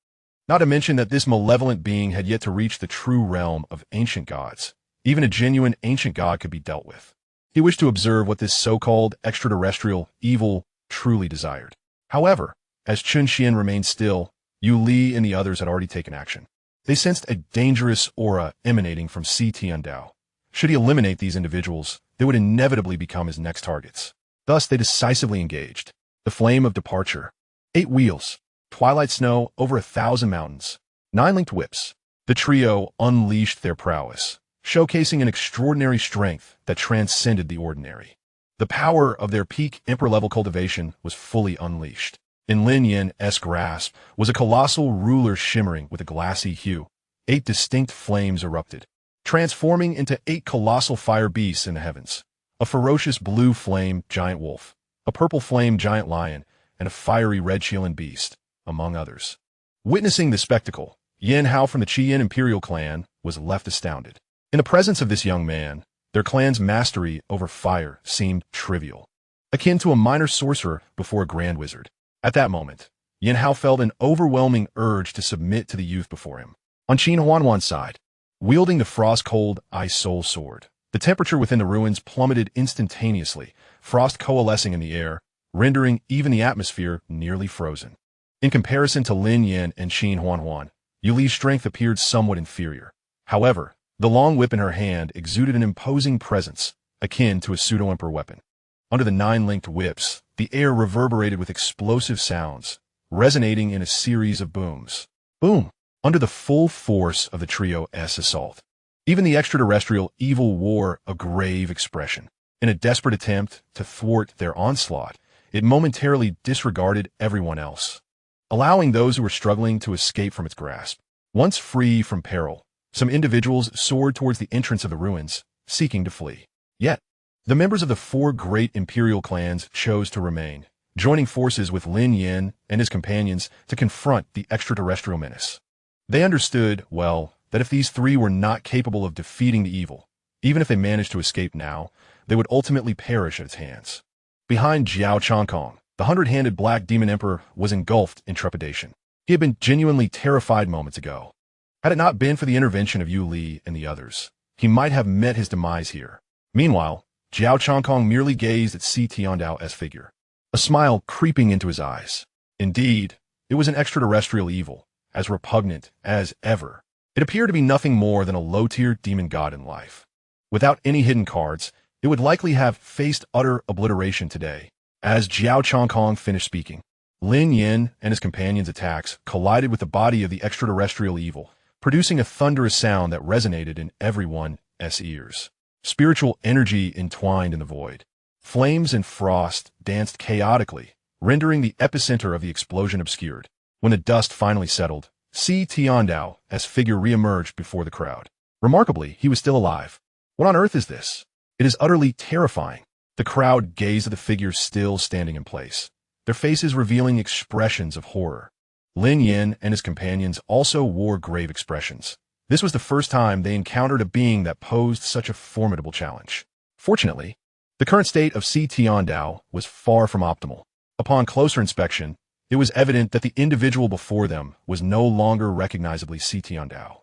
Not to mention that this malevolent being had yet to reach the true realm of ancient gods. Even a genuine ancient god could be dealt with. He wished to observe what this so-called extraterrestrial evil truly desired. However, as Chen Xuan remained still, Yu Li and the others had already taken action. They sensed a dangerous aura emanating from Si Tian Dao. Should he eliminate these individuals, they would inevitably become his next targets. Thus, they decisively engaged. The flame of departure. 8 wheels. Twilight snow over 1,000 mountains. 9 linked whips. The trio unleashed their prowess, showcasing an extraordinary strength that transcended the ordinary. The power of their peak emperor-level cultivation was fully unleashed. In Lin Yan's grasp was a colossal ruler shimmering with a glassy hue. 8 distinct flames erupted, transforming into 8 colossal fire beasts in the heavens. a ferocious blue flame giant wolf, a purple flame giant lion, and a fiery red Qilin beast, among others. Witnessing the spectacle, Yin Hao from the Qian Imperial clan was left astounded. In the presence of this young man, their clan's mastery over fire seemed trivial, akin to a minor sorcerer before a grand wizard. At that moment, Yin Hao felt an overwhelming urge to submit to the youth before him. On Chen Xuan's side, wielding the frost-cold Ice Soul sword, the temperature within the ruins plummeted instantaneously, frost coalescing in the air, rendering even the atmosphere nearly frozen. In comparison to Lin Yin and Chen Xuan, Yuli's strength appeared somewhat inferior. However, the long whip in her hand exuded an imposing presence, akin to a pseudo-emperor weapon. Under the 9-linked whips, the air reverberated with explosive sounds, resonating in a series of booms. Boom! Under the full force of the trio's assault, even the extraterrestrial evil wore a grave expression. In a desperate attempt to thwart their onslaught, it momentarily disregarded everyone else, allowing those who were struggling to escape from its grasp. Once free from peril, some individuals soared towards the entrance of the ruins, seeking to flee. Yet, the members of the 4 great imperial clans chose to remain, joining forces with Lin Yin and his companions to confront the extraterrestrial menace. They understood, well, that if these 3 were not capable of defeating the evil, even if they managed to escape now, they would ultimately perish at its hands. Behind Jiao Changkong, the 100-handed Black Demon Emperor was engulfed in trepidation. He had been genuinely terrified moments ago. Had it not been for the intervention of Yu Li and the others, he might have met his demise here. Meanwhile, Jiao Changkong merely gazed at Si Tiandao's figure, a smile creeping into his eyes. Indeed, it was an extraterrestrial evil, as repugnant as ever. It appeared to be nothing more than a low-tier demon god in life. Without any hidden cards, it would likely have faced utter obliteration today. As Jiao Changkong finished speaking, Lin Yin and his companions' attacks collided with the body of the extraterrestrial evil, producing a thunderous sound that resonated in everyone's ears. Spiritual energy entwined in the void. Flames and frost danced chaotically, rendering the epicenter of the explosion obscured. When the dust finally settled, Si Tiandao's figure reemerged before the crowd. Remarkably, he was still alive. What on earth is this? It is utterly terrifying. The crowd gazed at the figure still standing in place, their faces revealing expressions of horror. Lin Yin and his companions also wore grave expressions. This was the first time they encountered a being that posed such a formidable challenge. Fortunately, the current state of Si Tiandao was far from optimal. Upon closer inspection, it was evident that the individual before them was no longer recognizably Si Tiandao.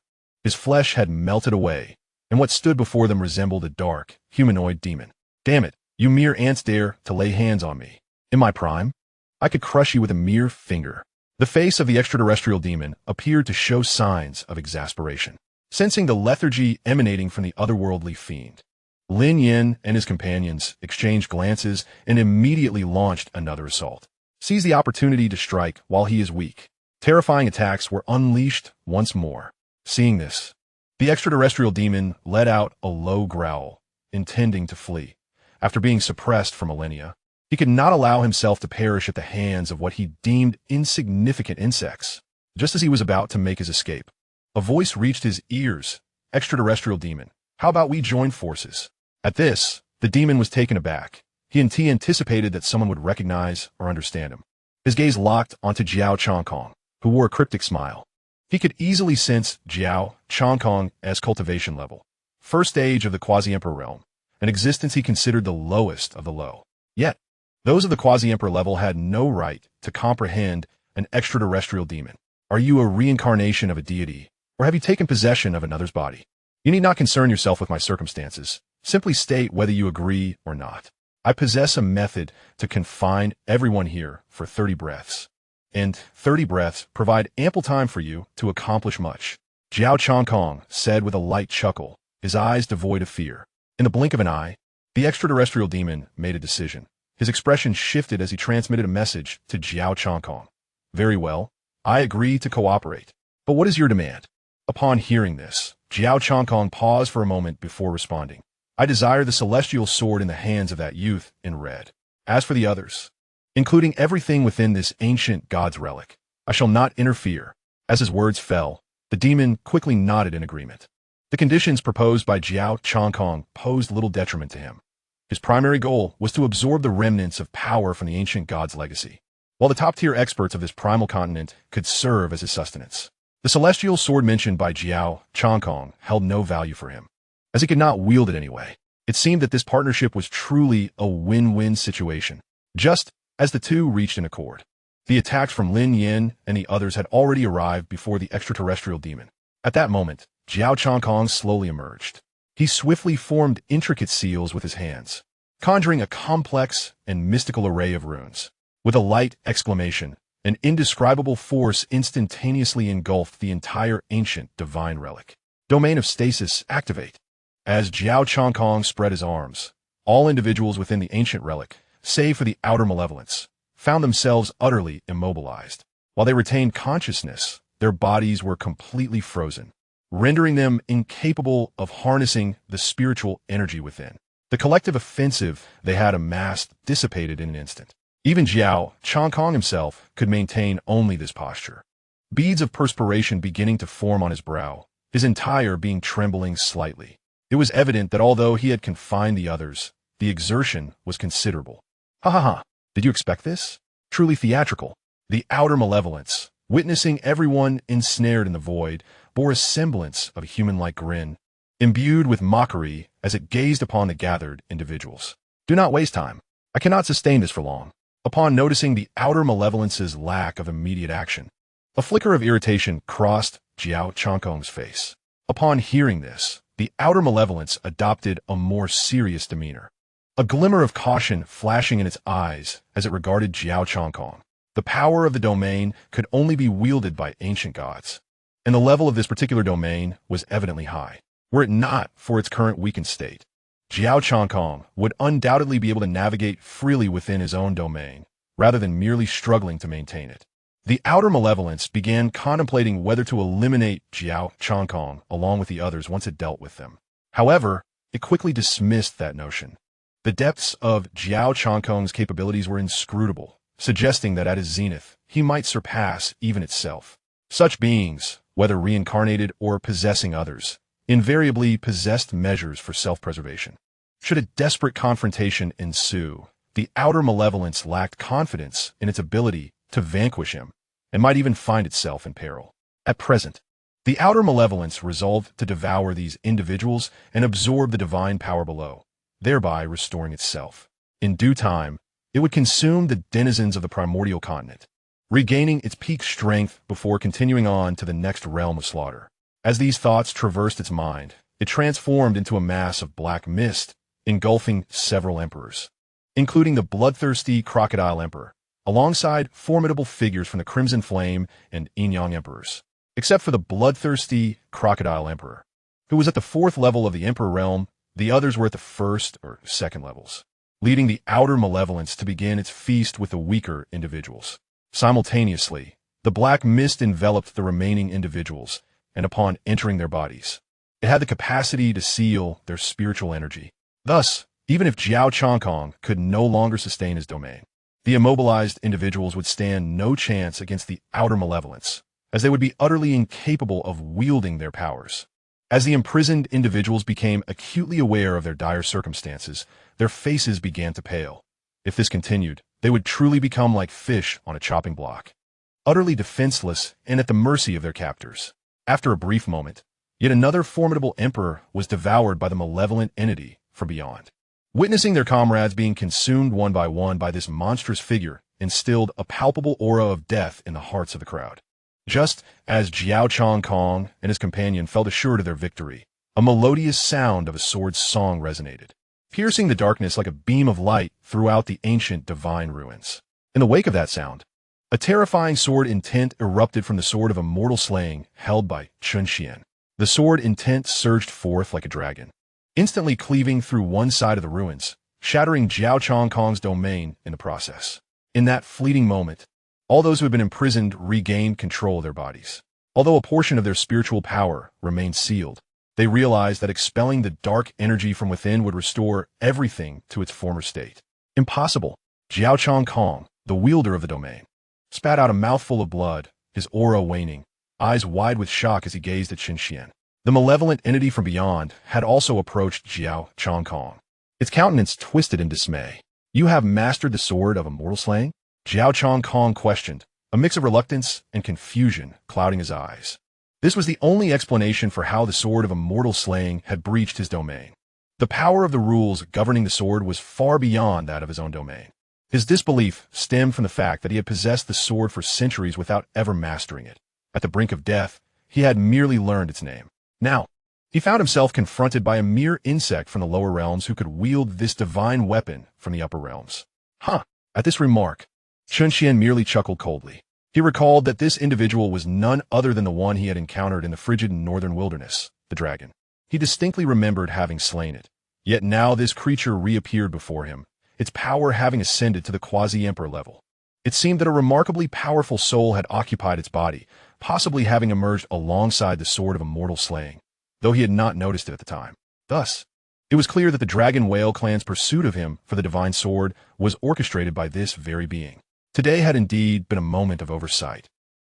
His flesh had melted away, and what stood before them resembled a dark, humanoid demon. Damn it, you mere ants dare to lay hands on me. In my prime, I could crush you with a mere finger. The face of the extraterrestrial demon appeared to show signs of exasperation. Sensing the lethargy emanating from the otherworldly fiend, Lin Yin and his companions exchanged glances and immediately launched another assault. Seize the opportunity to strike while he is weak. Terrifying attacks were unleashed once more. Seeing this, the extraterrestrial demon let out a low growl, intending to flee. After being suppressed for millennia, he could not allow himself to perish at the hands of what he deemed insignificant insects. Just as he was about to make his escape, a voice reached his ears. Extraterrestrial demon, how about we join forces? At this, the demon was taken aback. He anticipated that someone would recognize or understand him. His gaze locked onto Jiao Changkong, who wore a cryptic smile. He could easily sense Jiao Changkong's cultivation level, first stage of the quasi-emperor realm, an existence he considered the lowest of the low. Yet, those of the quasi-emperor level had no right to comprehend an extraterrestrial demon. Are you a reincarnation of a deity, or have you taken possession of another's body? You need not concern yourself with my circumstances. Simply state whether you agree or not. I possess a method to confine everyone here for 30 breaths. And 30 breaths provide ample time for you to accomplish much. Jiao Changkong said with a light chuckle, his eyes devoid of fear. In the blink of an eye, the extraterrestrial demon made a decision. His expression shifted as he transmitted a message to Jiao Changkong. Very well, I agree to cooperate. But what is your demand? Upon hearing this, Jiao Changkong paused for a moment before responding. I desire the celestial sword in the hands of that youth in red. As for the others, including everything within this ancient god's relic, I shall not interfere. As his words fell, the demon quickly nodded in agreement. The conditions proposed by Jiao Changkong posed little detriment to him. His primary goal was to absorb the remnants of power from the ancient god's legacy, while the top-tier experts of this primal continent could serve as his sustenance. The celestial sword mentioned by Xianxia held no value for him, as he could not wield it anyway. It seemed that this partnership was truly a win-win situation. Just as the two reached an accord, the attacks from Lin Yin and the others had already arrived before the extraterrestrial demon. At that moment, Xianxia slowly emerged. He swiftly formed intricate seals with his hands, conjuring a complex and mystical array of runes. With a light exclamation, an indescribable force instantaneously engulfed the entire ancient divine relic. Domain of Stasis, activate. As Xianxia spread his arms, all individuals within the ancient relic, save for the outer malevolence, found themselves utterly immobilized. While they retained consciousness, their bodies were completely frozen, rendering them incapable of harnessing the spiritual energy within. The collective offensive they had amassed dissipated in an instant. Even Xianxia himself could maintain only this posture. Beads of perspiration beginning to form on his brow, his entire being trembling slightly. It was evident that although he had confined the others, the exertion was considerable. Ha ha ha, did you expect this? Truly theatrical. The outer malevolence, witnessing everyone ensnared in the void, bore a semblance of a human-like grin, imbued with mockery as it gazed upon the gathered individuals. Do not waste time. I cannot sustain this for long. Upon noticing the outer malevolence's lack of immediate action, a flicker of irritation crossed Xianxia's face. Upon hearing this, the outer malevolence adopted a more serious demeanor, a glimmer of caution flashing in its eyes as it regarded Xianxia. The power of the domain could only be wielded by ancient gods, and the level of this particular domain was evidently high. Were it not for its current weakened state, Xianxia would undoubtedly be able to navigate freely within his own domain, rather than merely struggling to maintain it. The outer malevolence began contemplating whether to eliminate Xianxia along with the others once it dealt with them. However, it quickly dismissed that notion. The depths of Xianxia's capabilities were inscrutable, suggesting that at his zenith, he might surpass even itself. Such beings, whether reincarnated or possessing others, invariably possessed measures for self-preservation. Should a desperate confrontation ensue, the outer malevolence lacked confidence in its ability to vanquish him, and might even find itself in peril. At present, the outer malevolence resolved to devour these individuals and absorb the divine power below, thereby restoring itself. In due time, it would consume the denizens of the primordial continent, regaining its peak strength before continuing on to the next realm of slaughter. As these thoughts traversed its mind, it transformed into a mass of black mist, engulfing several emperors, including the bloodthirsty Crocodile Emperor, alongside formidable figures from the Crimson Flame and Yin Emperors. Except for the bloodthirsty Crocodile Emperor, who was at the 4th level of the Emperor realm, the others were at the 1st or 2nd levels, leading the outer malevolence to begin its feast with the weaker individuals. Simultaneously, the black mist enveloped the remaining individuals, and upon entering their bodies, it had the capacity to seal their spiritual energy. Thus, even if Xianxia could no longer sustain his domain, the immobilized individuals would stand no chance against the outer malevolence, as they would be utterly incapable of wielding their powers. As the imprisoned individuals became acutely aware of their dire circumstances, their faces began to pale. If this continued, they would truly become like fish on a chopping block, utterly defenseless and at the mercy of their captors. After a brief moment, yet another formidable emperor was devoured by the malevolent entity from beyond. Witnessing their comrades being consumed one by this monstrous figure instilled a palpable aura of death in the hearts of the crowd. Just as Xianxia and his companion felt assured of their victory, a melodious sound of a sword's song resonated, piercing the darkness like a beam of light throughout the ancient divine ruins. In the wake of that sound, a terrifying sword intent erupted from the sword of immortal slaying held by Chen Xuan. The sword intent surged forth like a dragon, instantly cleaving through one side of the ruins, shattering Xianxia's domain in the process. In that fleeting moment, all those who had been imprisoned regained control of their bodies. Although a portion of their spiritual power remained sealed, they realized that expelling the dark energy from within would restore everything to its former state. Impossible. Xianxia, the wielder of the domain, spat out a mouthful of blood, his aura waning, eyes wide with shock as he gazed at Chen Xuan. The malevolent entity from beyond had also approached Xianxia. Its countenance twisted in dismay. "You have mastered the sword of immortal slaying?" Zhao Chong Kong questioned, a mix of reluctance and confusion clouding his eyes. This was the only explanation for how the sword of immortal slaying had breached his domain. The power of the rules governing the sword was far beyond that of his own domain. His disbelief stemmed from the fact that he had possessed the sword for centuries without ever mastering it. At the brink of death, he had merely learned its name. Now, he found himself confronted by a mere insect from the lower realms who could wield this divine weapon from the upper realms. Huh! At this remark, Chen Xuan merely chuckled coldly. He recalled that this individual was none other than the one he had encountered in the frigid northern wilderness, the dragon. He distinctly remembered having slain it. Yet now this creature reappeared before him, its power having ascended to the quasi-emperor level. It seemed that a remarkably powerful soul had occupied its body, possibly having emerged alongside the sword of immortal slaying, though he had not noticed it at the time. Thus, it was clear that the Dragon Whale clan's pursuit of him for the divine sword was orchestrated by this very being. Today had indeed been a moment of oversight.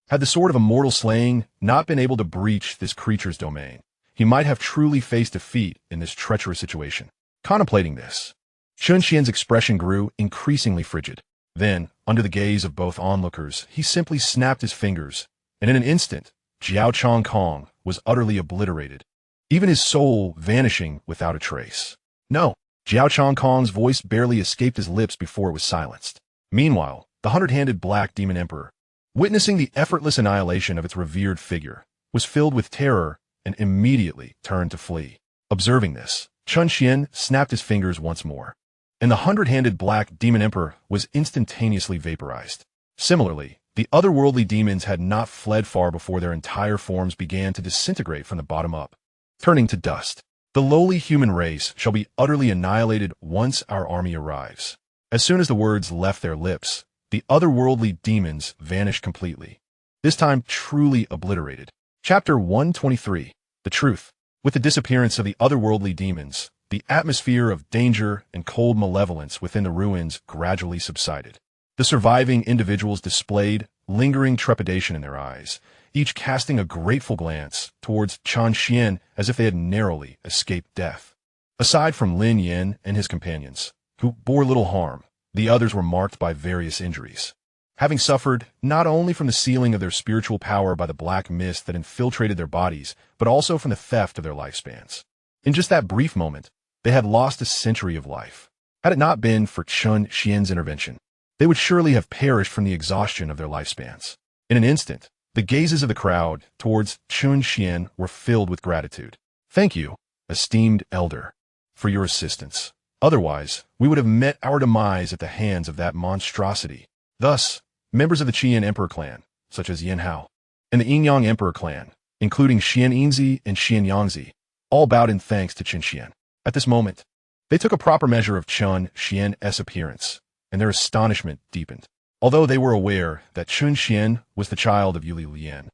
Had the sword of immortal slaying not been able to breach this creature's domain, he might have truly faced defeat in this treacherous situation. Contemplating this, Chen Xian's expression grew increasingly frigid. Then, under the gaze of both onlookers, he simply snapped his fingers, and in an instant, Zhao Chong Kong was utterly obliterated, even his soul vanishing without a trace. No, Zhao Chong Kong's voice barely escaped his lips before it was silenced. Meanwhile, the hundred-handed Black Demon Emperor, witnessing the effortless annihilation of its revered figure, was filled with terror and immediately turned to flee. Observing this, Chen Xuan snapped his fingers once more, and the hundred-handed Black Demon Emperor was instantaneously vaporized. Similarly, the otherworldly demons had not fled far before their entire forms began to disintegrate from the bottom up, turning to dust. The lowly human race shall be utterly annihilated once our army arrives. As soon as the words left their lips, the otherworldly demons vanished completely, this time truly obliterated. Chapter 123. The Truth. With the disappearance of the otherworldly demons, the atmosphere of danger and cold malevolence within the ruins gradually subsided. The surviving individuals displayed lingering trepidation in their eyes, each casting a grateful glance towards Chen Xuan as if they had narrowly escaped death. Aside from Lin Yan and his companions, who bore little harm, the others were marked by various injuries, having suffered not only from the sealing of their spiritual power by the black mist that infiltrated their bodies, but also from the theft of their lifespans. In just that brief moment, they had lost a century of life. Had it not been for Chen Xian's intervention, they would surely have perished from the exhaustion of their lifespans. In an instant, the gazes of the crowd towards Chen Xuan were filled with gratitude. "Thank you, esteemed elder, for your assistance. Otherwise, we would have met our demise at the hands of that monstrosity." Thus, members of the Qian Emperor clan, such as Yan Hao, and the Yingyang Emperor clan, including Xianxia and Xianxia, all bowed in thanks to Chen Xuan. At this moment, they took a proper measure of Chen Xian's appearance, and their astonishment deepened. Although they were aware that Chen Xuan was the child of Yuli Lian,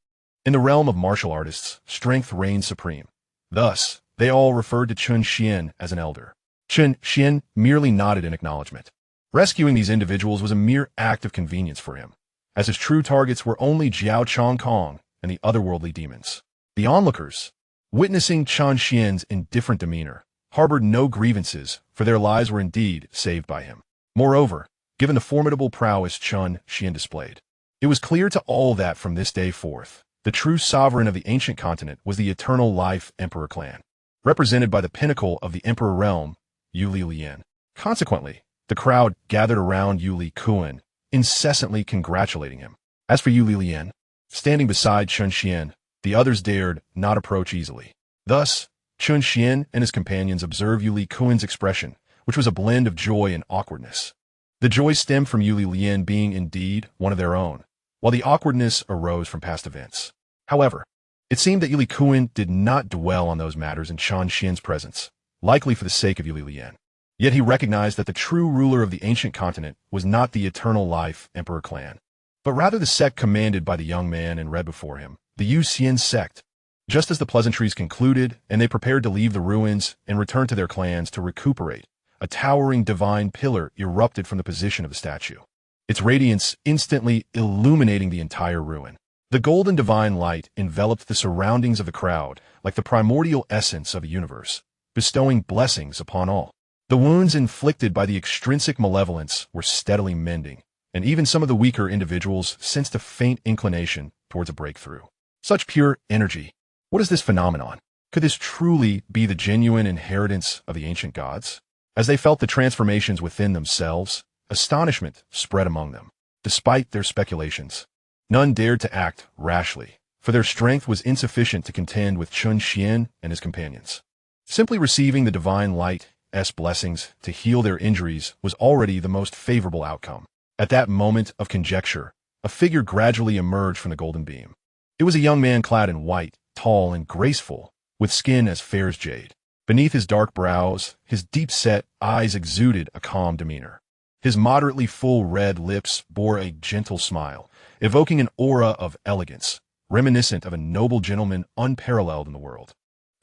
in the realm of martial artists, strength reigned supreme. Thus, they all referred to Chen Xuan as an elder. Chen Xuan merely nodded in acknowledgement. Rescuing these individuals was a mere act of convenience for him, as his true targets were only Zhao Chong Kong and the otherworldly demons. The onlookers, witnessing Chen Xian's indifferent demeanor, harbored no grievances, for their lives were indeed saved by him. Moreover, given the formidable prowess Chen Xuan displayed, it was clear to all that from this day forth, the true sovereign of the ancient continent was the Eternal Life Emperor clan, represented by the pinnacle of the Emperor realm, Yuli Lian. Consequently, the crowd gathered around Yuli Kuan, incessantly congratulating him. As for Yuli Lian, standing beside Chen Xuan, the others dared not approach easily. Thus, Chen Xuan and his companions observed Yuli Kuan's expression, which was a blend of joy and awkwardness. The joy stemmed from Yuli Lian being indeed one of their own, while the awkwardness arose from past events. However, it seemed that Yuli Kuan did not dwell on those matters in Chen Xian's presence, likely for the sake of Yuli Lian. Yet he recognized that the true ruler of the ancient continent was not the Eternal Life Emperor clan, but rather the sect commanded by the young man and read before him, the Yuxian Sect. Just as the pleasantries concluded and they prepared to leave the ruins and return to their clans to recuperate, a towering divine pillar erupted from the position of the statue, its radiance instantly illuminating the entire ruin. The golden divine light enveloped the surroundings of the crowd like the primordial essence of a universe, bestowing blessings upon all. The wounds inflicted by the extrinsic malevolence were steadily mending, and even some of the weaker individuals sensed a faint inclination towards a breakthrough. Such pure energy. What is this phenomenon? Could this truly be the genuine inheritance of the ancient gods? As they felt the transformations within themselves, astonishment spread among them. Despite their speculations, none dared to act rashly, for their strength was insufficient to contend with Chen Xuan and his companions. Simply receiving the divine light's blessings to heal their injuries was already the most favorable outcome. At that moment of conjecture, a figure gradually emerged from the golden beam. It was a young man clad in white, tall and graceful, with skin as fair as jade. Beneath his dark brows, his deep-set eyes exuded a calm demeanor. His moderately full red lips bore a gentle smile, evoking an aura of elegance, reminiscent of a noble gentleman unparalleled in the world.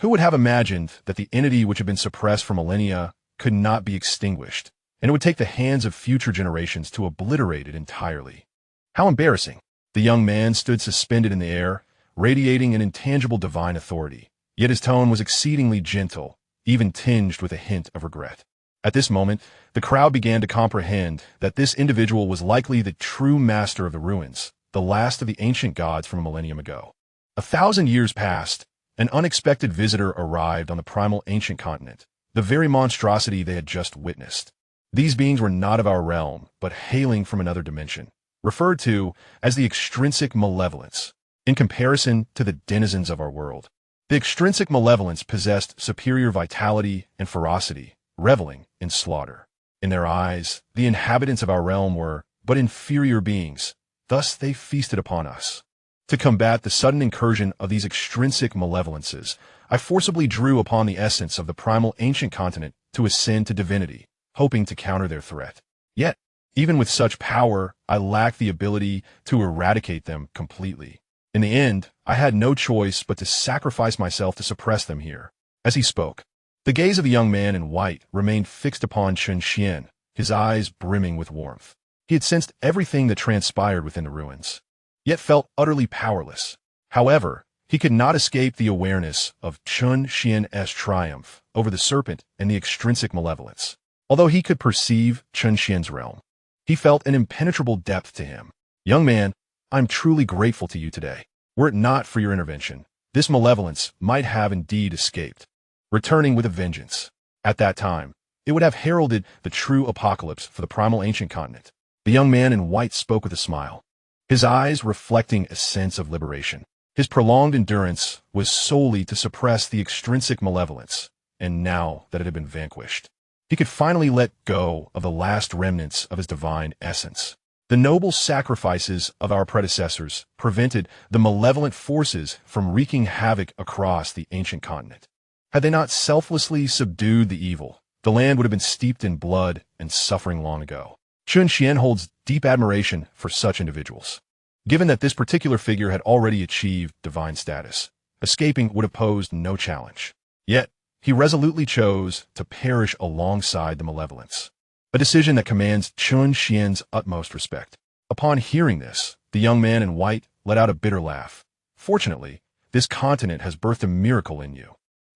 Who would have imagined that the entity which had been suppressed for millennia could not be extinguished, and it would take the hands of future generations to obliterate it entirely? How embarrassing! The young man stood suspended in the air, radiating an intangible divine authority, yet his tone was exceedingly gentle, even tinged with a hint of regret. At this moment, the crowd began to comprehend that this individual was likely the true master of the ruins, the last of the ancient gods from a millennium ago. 1,000 years passed. An unexpected visitor arrived on the primal ancient continent, the very monstrosity they had just witnessed. These beings were not of our realm, but hailing from another dimension, referred to as the extrinsic malevolence. In comparison to the denizens of our world, the extrinsic malevolence possessed superior vitality and ferocity, reveling in slaughter. In their eyes, the inhabitants of our realm were but inferior beings, thus they feasted upon us. To combat the sudden incursion of these extrinsic malevolences, I forcibly drew upon the essence of the primal ancient continent to ascend to divinity, hoping to counter their threat. Yet, even with such power, I lacked the ability to eradicate them completely. In the end, I had no choice but to sacrifice myself to suppress them here. As he spoke, the gaze of the young man in white remained fixed upon Chen Xuan, his eyes brimming with warmth. He had sensed everything that transpired within the ruins, yet felt utterly powerless. However, he could not escape the awareness of Chen Xuan's triumph over the serpent and the extrinsic malevolence. Although he could perceive Chen Xuan's realm, he felt an impenetrable depth to him. Young man, I'm truly grateful to you today. Were it not for your intervention, this malevolence might have indeed escaped, returning with a vengeance. At that time, it would have heralded the true apocalypse for the primal ancient continent. The young man in white spoke with a smile, his eyes reflecting a sense of liberation. His prolonged endurance was solely to suppress the extrinsic malevolence, and now that it had been vanquished, he could finally let go of the last remnants of his divine essence. The noble sacrifices of our predecessors prevented the malevolent forces from wreaking havoc across the ancient continent. Had they not selflessly subdued the evil, the land would have been steeped in blood and suffering long ago. Chen Xuan holds deep admiration for such individuals. Given that this particular figure had already achieved divine status, escaping would have posed no challenge. Yet, he resolutely chose to perish alongside the malevolence, a decision that commands Chen Xuan's utmost respect. Upon hearing this, the young man in white let out a bitter laugh. Fortunately, this continent has birthed a miracle in you.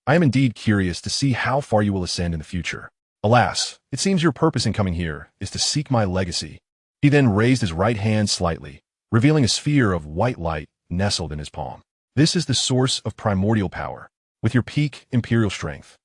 I am indeed curious to see how far you will ascend in the future. Alas, it seems your purpose in coming here is to seek my legacy. He then raised his right hand slightly, revealing a sphere of white light nestled in his palm. This is the source of primordial power, with your peak imperial strength.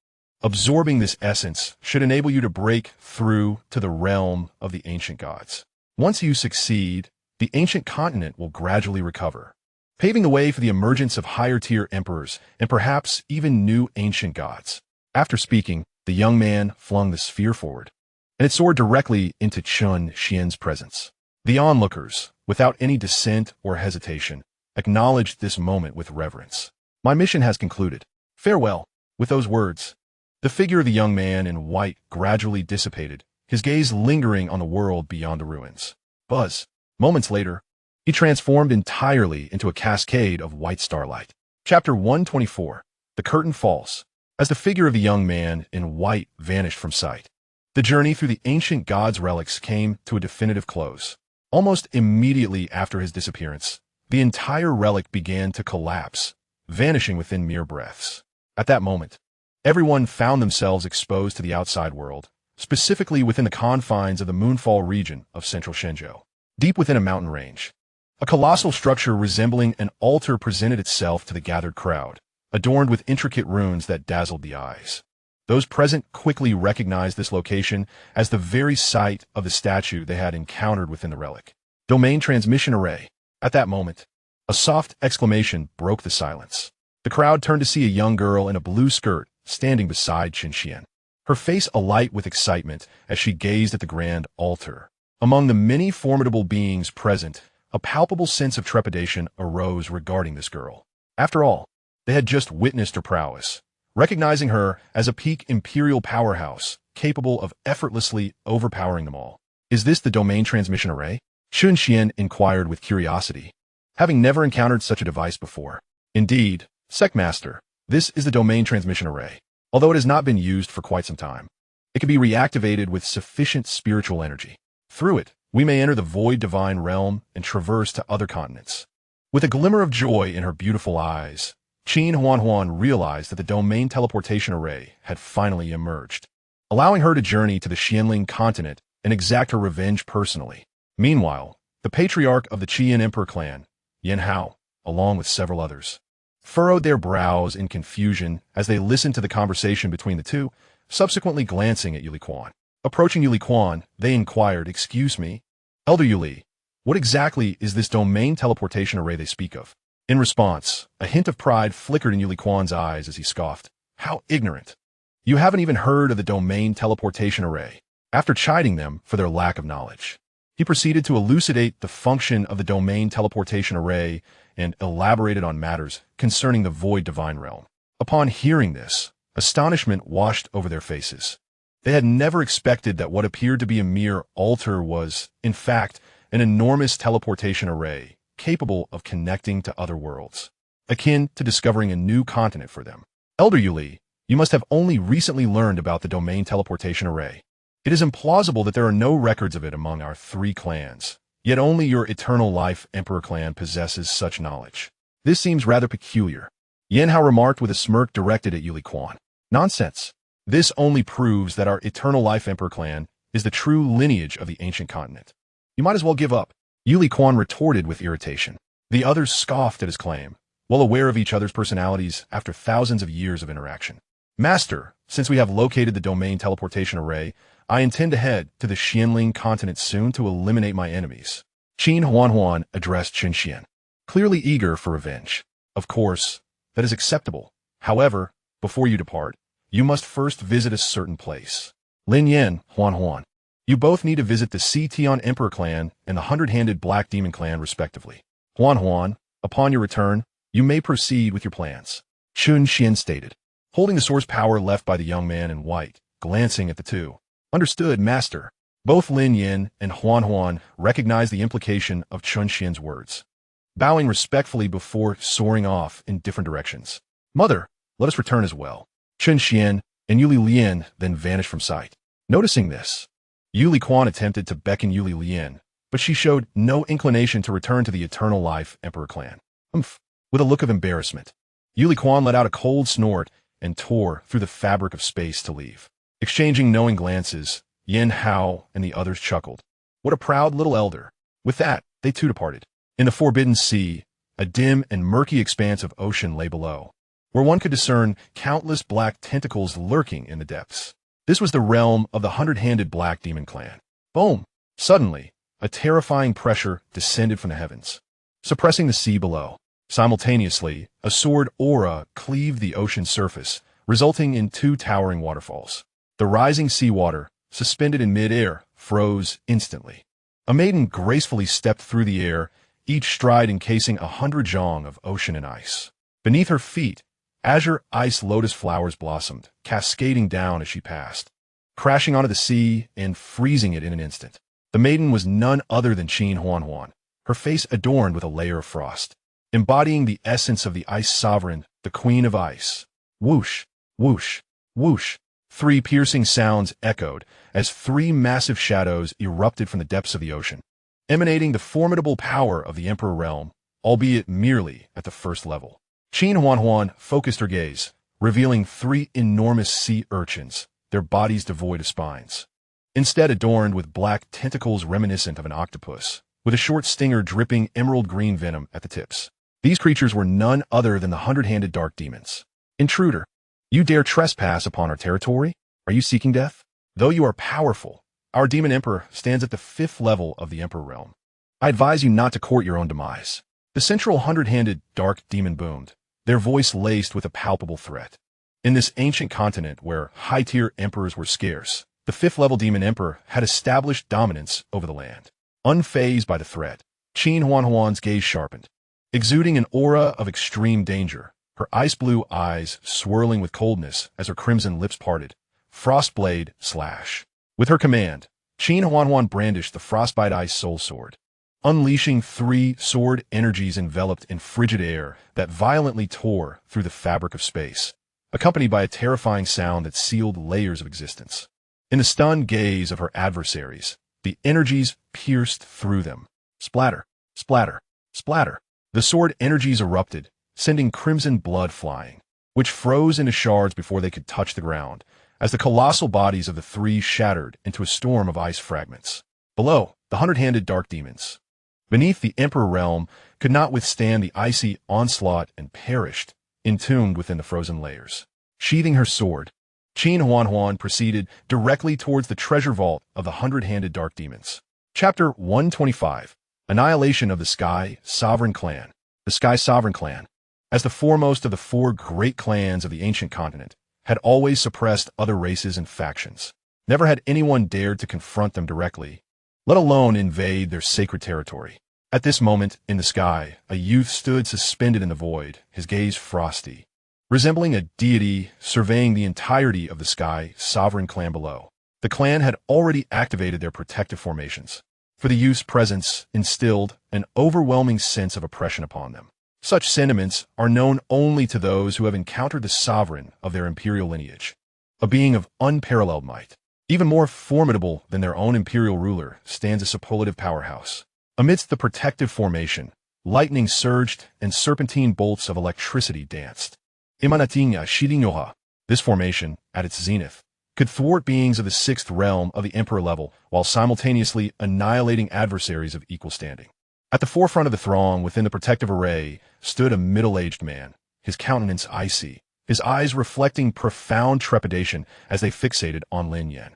Absorbing this essence should enable you to break through to the realm of the ancient gods. Once you succeed, the ancient continent will gradually recover, paving the way for the emergence of higher-tier emperors and perhaps even new ancient gods. After speaking, the young man flung the sphere forward, and it soared directly into Chen Xuan's presence. The onlookers, without any dissent or hesitation, acknowledged this moment with reverence. My mission has concluded. Farewell. With those words, the figure of the young man in white gradually dissipated, his gaze lingering on the world beyond the ruins. Buzz. Moments later, he transformed entirely into a cascade of white starlight. Chapter 124. The Curtain Falls. As the figure of the young man in white vanished from sight, the journey through the ancient gods' relics came to a definitive close. Almost immediately after his disappearance, the entire relic began to collapse, vanishing within mere breaths. At that moment, Everyone found themselves exposed to the outside world, specifically within the confines of the Moonfall region of central Shenzhou. Deep within a mountain range, a colossal structure resembling an altar presented itself to the gathered crowd, adorned with intricate runes that dazzled the eyes. Those present quickly recognized this location as the very site of the statue they had encountered within the relic. Domain transmission array. At that moment, a soft exclamation broke the silence. The crowd turned to see a young girl in a blue skirt standing beside Chen Xuan, her face alight with excitement as she gazed at the grand altar. Among the many formidable beings present, a palpable sense of trepidation arose regarding this girl. After all, they had just witnessed her prowess, recognizing her as a peak imperial powerhouse capable of effortlessly overpowering them all. Is this the domain transmission array? Chen Xuan inquired with curiosity, having never encountered such a device before. Indeed, Sectmaster, this is the domain transmission array. Although it has not been used for quite some time, it can be reactivated with sufficient spiritual energy. Through it, we may enter the void divine realm and traverse to other continents. With a glimmer of joy in her beautiful eyes, Chen Xuan realized that the domain teleportation array had finally emerged, allowing her to journey to the Xianling continent and exact her revenge personally. Meanwhile, the patriarch of the Qian Emperor clan, Yan Hao, along with several others, furrowed their brows in confusion as they listened to the conversation between the two, subsequently glancing at Yuli Quan. Approaching Yuli Quan, they inquired, "Excuse me, Elder Yuli, what exactly is this domain teleportation array they speak of?" In response, a hint of pride flickered in Yuli Quan's eyes as he scoffed. "How ignorant! You haven't even heard of the domain teleportation array." After chiding them for their lack of knowledge, he proceeded to elucidate the function of the domain teleportation array and elaborated on matters concerning the void divine realm. Upon hearing this, astonishment washed over their faces. They had never expected that what appeared to be a mere altar was, in fact, an enormous teleportation array capable of connecting to other worlds, akin to discovering a new continent for them. Elder Yuli, you must have only recently learned about the domain teleportation array. It is implausible that there are no records of it among our 3 clans, yet only your Eternal Life Emperor clan possesses such knowledge. This seems rather peculiar. Yan Hao remarked with a smirk directed at Yuli Quan. Nonsense. This only proves that our Eternal Life Emperor clan is the true lineage of the ancient continent. You might as well give up. Yuli Quan retorted with irritation. The others scoffed at his claim, well aware of each other's personalities after thousands of years of interaction. Master, since we have located the domain teleportation array, I intend to head to the Xianling continent soon to eliminate my enemies. Chen Xuan addressed Chen Xuan, clearly eager for revenge. Of course, that is acceptable. However, before you depart, you must first visit a certain place. Lin Yan, Xuan. You both need to visit the Xian Emperor clan and the 100-handed Black Demon clan respectively. Xuan, upon your return, you may proceed with your plans. Chen Xuan stated, holding the source power left by the young man in white, glancing at the two. Understood, Master. Both Lin Yan and Xuan recognized the implication of Chen Xuan's words, bowing respectfully before soaring off in different directions. Mother, let us return as well. Chen Xuan and Yuli Lian then vanished from sight. Noticing this, Yuli Quan attempted to beckon Yuli Lian, but she showed no inclination to return to the Eternal Life Emperor clan. With a look of embarrassment, Yuli Quan let out a cold snort and tore through the fabric of space to leave. Exchanging knowing glances, Yan Hao and the others chuckled. What a proud little elder. With that, they too departed. In the Forbidden Sea, a dim and murky expanse of ocean lay below, where one could discern countless black tentacles lurking in the depths. This was the realm of the 100-handed Black Demon clan. Boom! Suddenly, a terrifying pressure descended from the heavens, suppressing the sea below. Simultaneously, a sword aura cleaved the ocean surface, resulting in 2 towering waterfalls. The rising seawater, suspended in mid-air, froze instantly. A maiden gracefully stepped through the air, each stride encasing 100 zhong of ocean and ice. Beneath her feet, azure ice lotus flowers blossomed, cascading down as she passed, crashing onto the sea and freezing it in an instant. The maiden was none other than Chen Xuan, her face adorned with a layer of frost, embodying the essence of the ice sovereign, the queen of ice. Whoosh, whoosh, whoosh. 3 piercing sounds echoed as 3 massive shadows erupted from the depths of the ocean, emanating the formidable power of the Emperor realm, albeit merely at the first level. Chen Xuan focused her gaze, revealing 3 enormous sea urchins, their bodies devoid of spines. Instead adorned with black tentacles reminiscent of an octopus, with a short stinger dripping emerald green venom at the tips. These creatures were none other than the 100-handed dark demons. Intruder, you dare trespass upon our territory? Are you seeking death? Though you are powerful, our demon emperor stands at the 5th level of the emperor realm. I advise you not to court your own demise. The central 100-handed dark demon boomed, their voice laced with a palpable threat. In this ancient continent where high-tier emperors were scarce, the 5th-level demon emperor had established dominance over the land. Unfazed by the threat, Chen Xuan's gaze sharpened. Exuding an aura of extreme danger, her ice-blue eyes swirling with coldness as her crimson lips parted. Frostblade slash. With her command, Chen Xuan brandished the Frostbite Ice Soul Sword, unleashing 3 sword energies enveloped in frigid air that violently tore through the fabric of space, accompanied by a terrifying sound that sealed layers of existence. In the stunned gaze of her adversaries, the energies pierced through them. Splatter, splatter, splatter. The sword energies erupted, sending crimson blood flying, which froze into shards before they could touch the ground, as the colossal bodies of the 3 shattered into a storm of ice fragments. Below, the 100-handed dark demons, beneath the Emperor realm, could not withstand the icy onslaught and perished, entombed within the frozen layers. Sheathing her sword, Chen Xuan proceeded directly towards the treasure vault of the 100-handed dark demons. Chapter 125. Annihilation of the Sky Sovereign Clan. The Sky Sovereign Clan, as the foremost of the 4 great clans of the ancient continent, had always suppressed other races and factions. Never had anyone dared to confront them directly, let alone invade their sacred territory. At this moment, in the sky, a youth stood suspended in the void, his gaze frosty, resembling a deity surveying the entirety of the Sky Sovereign Clan below. The clan had already activated their protective formations, for the youth's presence instilled an overwhelming sense of oppression upon them. Such sentiments are known only to those who have encountered the sovereign of their imperial lineage, a being of unparalleled might. Even more formidable than their own imperial ruler stands a superlative powerhouse. Amidst the protective formation, lightning surged and serpentine bolts of electricity danced. Imanatinga Shirinyoha, this formation, at its zenith, could thwart beings of the 6th realm of the emperor level while simultaneously annihilating adversaries of equal standing. At the forefront of the throng within the protective array stood a middle-aged man, his countenance icy, his eyes reflecting profound trepidation as they fixated on Lin Yan.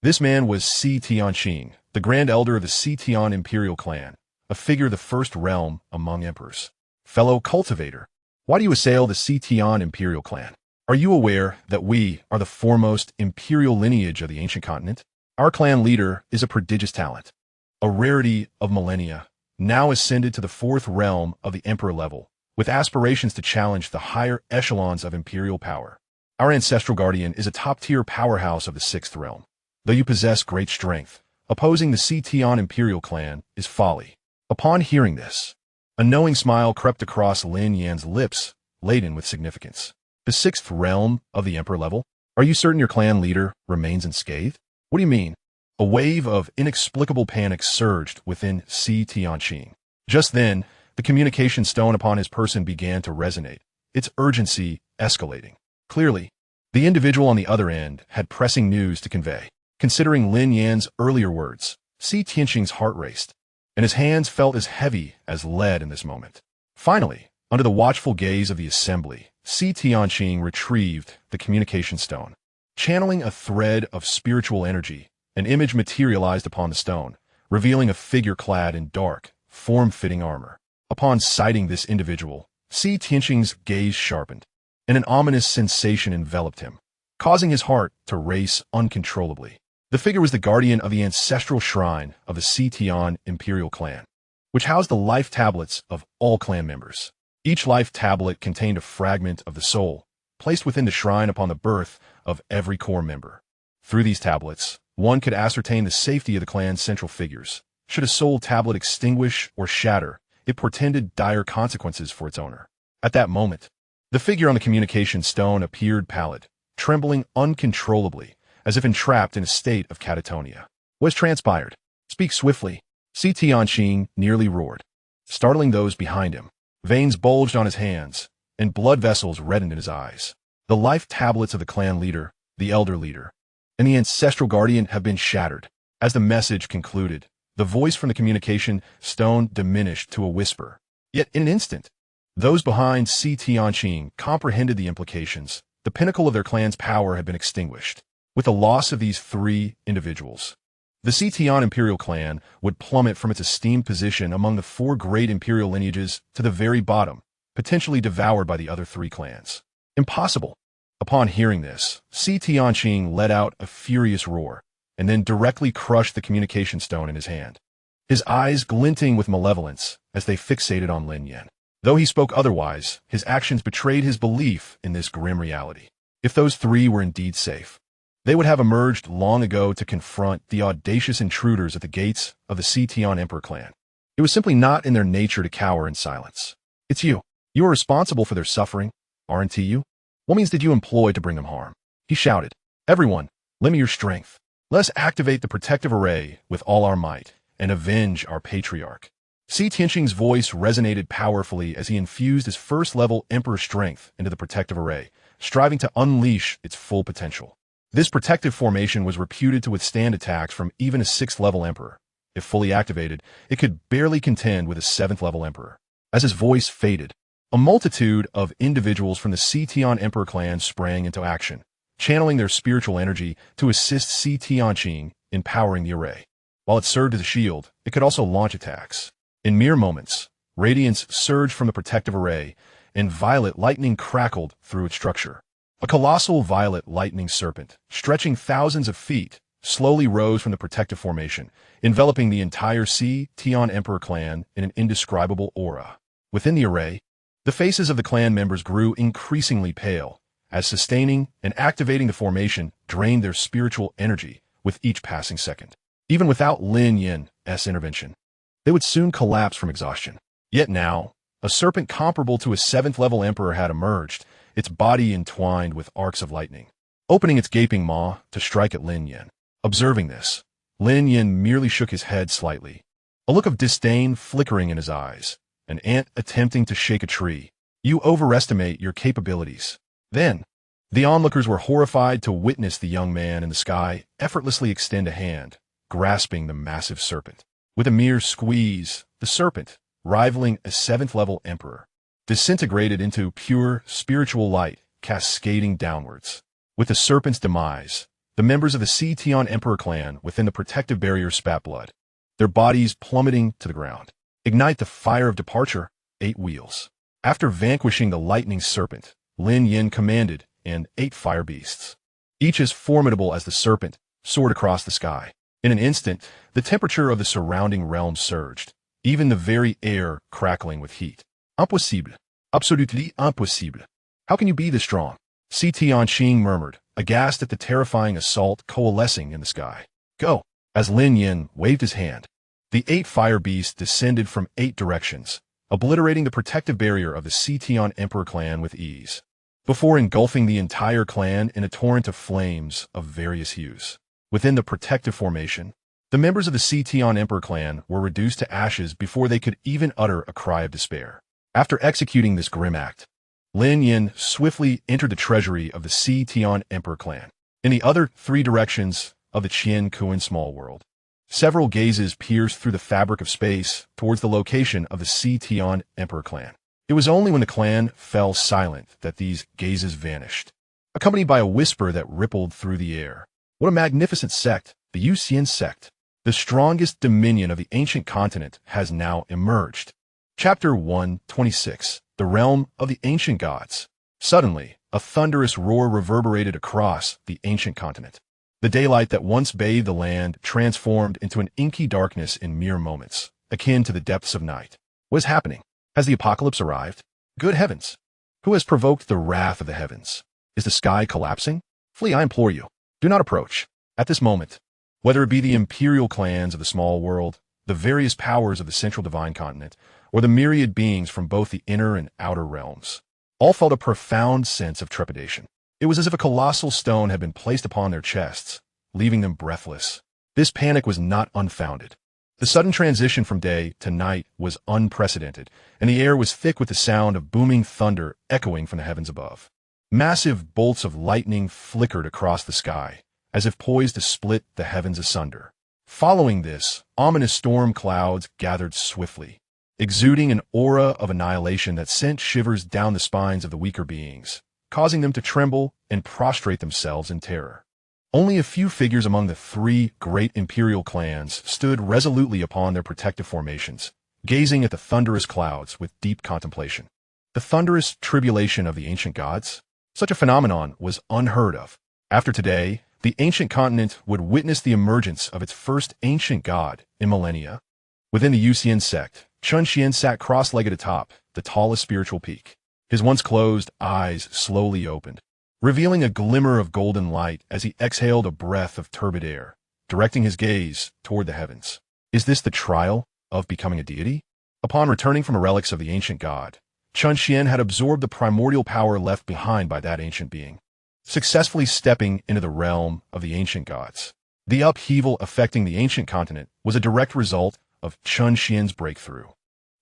This man was Si Tianqing, the Grand Elder of the Si Tian Imperial Clan, a figure of the 1st realm among emperors. Fellow Cultivator, why do you assail the Si Tian Imperial Clan? Are you aware that we are the foremost imperial lineage of the ancient continent? Our clan leader is a prodigious talent, a rarity of millennia, now ascended to the 4th realm of the emperor level, with aspirations to challenge the higher echelons of imperial power. Our ancestral guardian is a top-tier powerhouse of the 6th realm. Though you possess great strength, opposing the Si Tian Imperial Clan is folly. Upon hearing this, a knowing smile crept across Lin Yan's lips, laden with significance. The 6th realm of the emperor level? Are you certain your clan leader remains unscathed? What do you mean? A wave of inexplicable panic surged within Si Tianqing. Just then, the communication stone upon his person began to resonate, its urgency escalating. Clearly, the individual on the other end had pressing news to convey. Considering Lin Yan's earlier words, Si Tianqing's heart raced, and his hands felt as heavy as lead in this moment. Finally, under the watchful gaze of the assembly, Si Tianqing retrieved the communication stone. Channeling a thread of spiritual energy, an image materialized upon the stone, revealing a figure clad in dark, form-fitting armor. Upon sighting this individual, Si Tianqing's gaze sharpened, and an ominous sensation enveloped him, causing his heart to race uncontrollably. The figure was the guardian of the ancestral shrine of the Si Tian Imperial Clan, which housed the life tablets of all clan members. Each life tablet contained a fragment of the soul, placed within the shrine upon the birth of every core member. Through these tablets, one could ascertain the safety of the clan's central figures. Should a soul tablet extinguish or shatter, it portended dire consequences for its owner. At that moment, the figure on the communication stone appeared pallid, trembling uncontrollably, as if entrapped in a state of catatonia. What has transpired? Speak swiftly. Si Tianqing nearly roared, startling those behind him. Veins bulged on his hands, and blood vessels reddened in his eyes. The life tablets of the clan leader, the elder leader, and the ancestral guardian have been shattered. As the message concluded, the voice from the communication stone diminished to a whisper. Yet in an instant, those behind Xianxia comprehended the implications. The pinnacle of their clan's power had been extinguished. With the loss of these three individuals, the Xian imperial clan would plummet from its esteemed position among the four great imperial lineages to the very bottom, potentially devoured by the other three clans. Impossible. Upon hearing this, Xianxia let out a furious roar, and then directly crushed the communication stone in his hand, his eyes glinting with malevolence as they fixated on Lin Yan. Though he spoke otherwise, his actions betrayed his belief in this grim reality. If those three were indeed safe, they would have emerged long ago to confront the audacious intruders at the gates of the Xian Emperor clan. It was simply not in their nature to cower in silence. It's you. You are responsible for their suffering, aren't you? What means did you employ to bring them harm? He shouted. Everyone, lend me your strength. Let us activate the protective array with all our might and avenge our patriarch. Xianxia's voice resonated powerfully as he infused his first-level Emperor strength into the protective array, striving to unleash its full potential. This protective formation was reputed to withstand attacks from even a 6th-level Emperor. If fully activated, it could barely contend with a 7th-level Emperor. As his voice faded, a multitude of individuals from the Xian Emperor clan sprang into action, channeling their spiritual energy to assist Xianxia in powering the array. While it served as a shield, it could also launch attacks. In mere moments, radiance surged from the protective array, and violet lightning crackled through its structure. A colossal violet lightning serpent, stretching thousands of feet, slowly rose from the protective formation, enveloping the entire Xian Emperor clan in an indescribable aura. Within the array, the faces of the clan members grew increasingly pale, as sustaining and activating the formation drained their spiritual energy with each passing second. Even without Lin Yan's intervention, they would soon collapse from exhaustion. Yet now, a serpent comparable to a 7th-level emperor had emerged, its body entwined with arcs of lightning, opening its gaping maw to strike at Lin Yan. Observing this, Lin Yan merely shook his head slightly, a look of disdain flickering in his eyes, an ant attempting to shake a tree. You overestimate your capabilities. Then, the onlookers were horrified to witness the young man in the sky effortlessly extend a hand, grasping the massive serpent. With a mere squeeze, the serpent, rivaling a 7th-level emperor, disintegrated into pure spiritual light, cascading downwards. With the serpent's demise, the members of the Xian Emperor clan within the protective barrier spat blood, their bodies plummeting to the ground. Ignite the fire of departure, 8 wheels. After vanquishing the lightning serpent, Lin Yan commanded, and 8 fire beasts, each as formidable as the serpent, soared across the sky. In an instant, the temperature of the surrounding realm surged, even the very air crackling with heat. Impossible. Absolutely impossible. How can you be this strong? Xianxia murmured, aghast at the terrifying assault coalescing in the sky. Go. As Lin Yan waved his hand, the 8 fire beasts descended from 8 directions, obliterating the protective barrier of the Xian Emperor clan with ease, before engulfing the entire clan in a torrent of flames of various hues. Within the protective formation, the members of the Xian Emperor clan were reduced to ashes before they could even utter a cry of despair. After executing this grim act, Lin Yan swiftly entered the treasury of the Xian Emperor clan. In the other 3 directions of the Chen Xuan small world, several gazes pierced through the fabric of space towards the location of the Xian Emperor clan. It was only when the clan fell silent that these gazes vanished, accompanied by a whisper that rippled through the air. What a magnificent sect, the Yuxian Sect. The strongest dominion of the ancient continent has now emerged. Chapter 126. The Realm of the Ancient Gods. Suddenly, a thunderous roar reverberated across the ancient continent. The daylight that once bathed the land transformed into an inky darkness in mere moments, akin to the depths of night. What is happening? Has the apocalypse arrived? Good heavens! Who has provoked the wrath of the heavens? Is the sky collapsing? Flee, I implore you. Do not approach. At this moment, whether it be the imperial clans of the small world, the various powers of the central divine continent, or the myriad beings from both the inner and outer realms, all felt a profound sense of trepidation. It was as if a colossal stone had been placed upon their chests, leaving them breathless. This panic was not unfounded. The sudden transition from day to night was unprecedented, and the air was thick with the sound of booming thunder echoing from the heavens above. Massive bolts of lightning flickered across the sky, as if poised to split the heavens asunder. Following this, ominous storm clouds gathered swiftly, exuding an aura of annihilation that sent shivers down the spines of the weaker beings, causing them to tremble and prostrate themselves in terror. Only a few figures among the three great imperial clans stood resolutely upon their protective formations, gazing at the thunderous clouds with deep contemplation. The thunderous tribulation of the ancient gods? Such a phenomenon was unheard of. After today, the ancient continent would witness the emergence of its first ancient god in millennia. Within the Yuxian Sect, Chen Xuan sat cross-legged atop the tallest spiritual peak. His once closed eyes slowly opened, revealing a glimmer of golden light as he exhaled a breath of turbid air, directing his gaze toward the heavens. Is this the trial of becoming a deity? Upon returning from the relics of the ancient god, Chen Xuan had absorbed the primordial power left behind by that ancient being, successfully stepping into the realm of the ancient gods. The upheaval affecting the ancient continent was a direct result of Chen Xuan's breakthrough,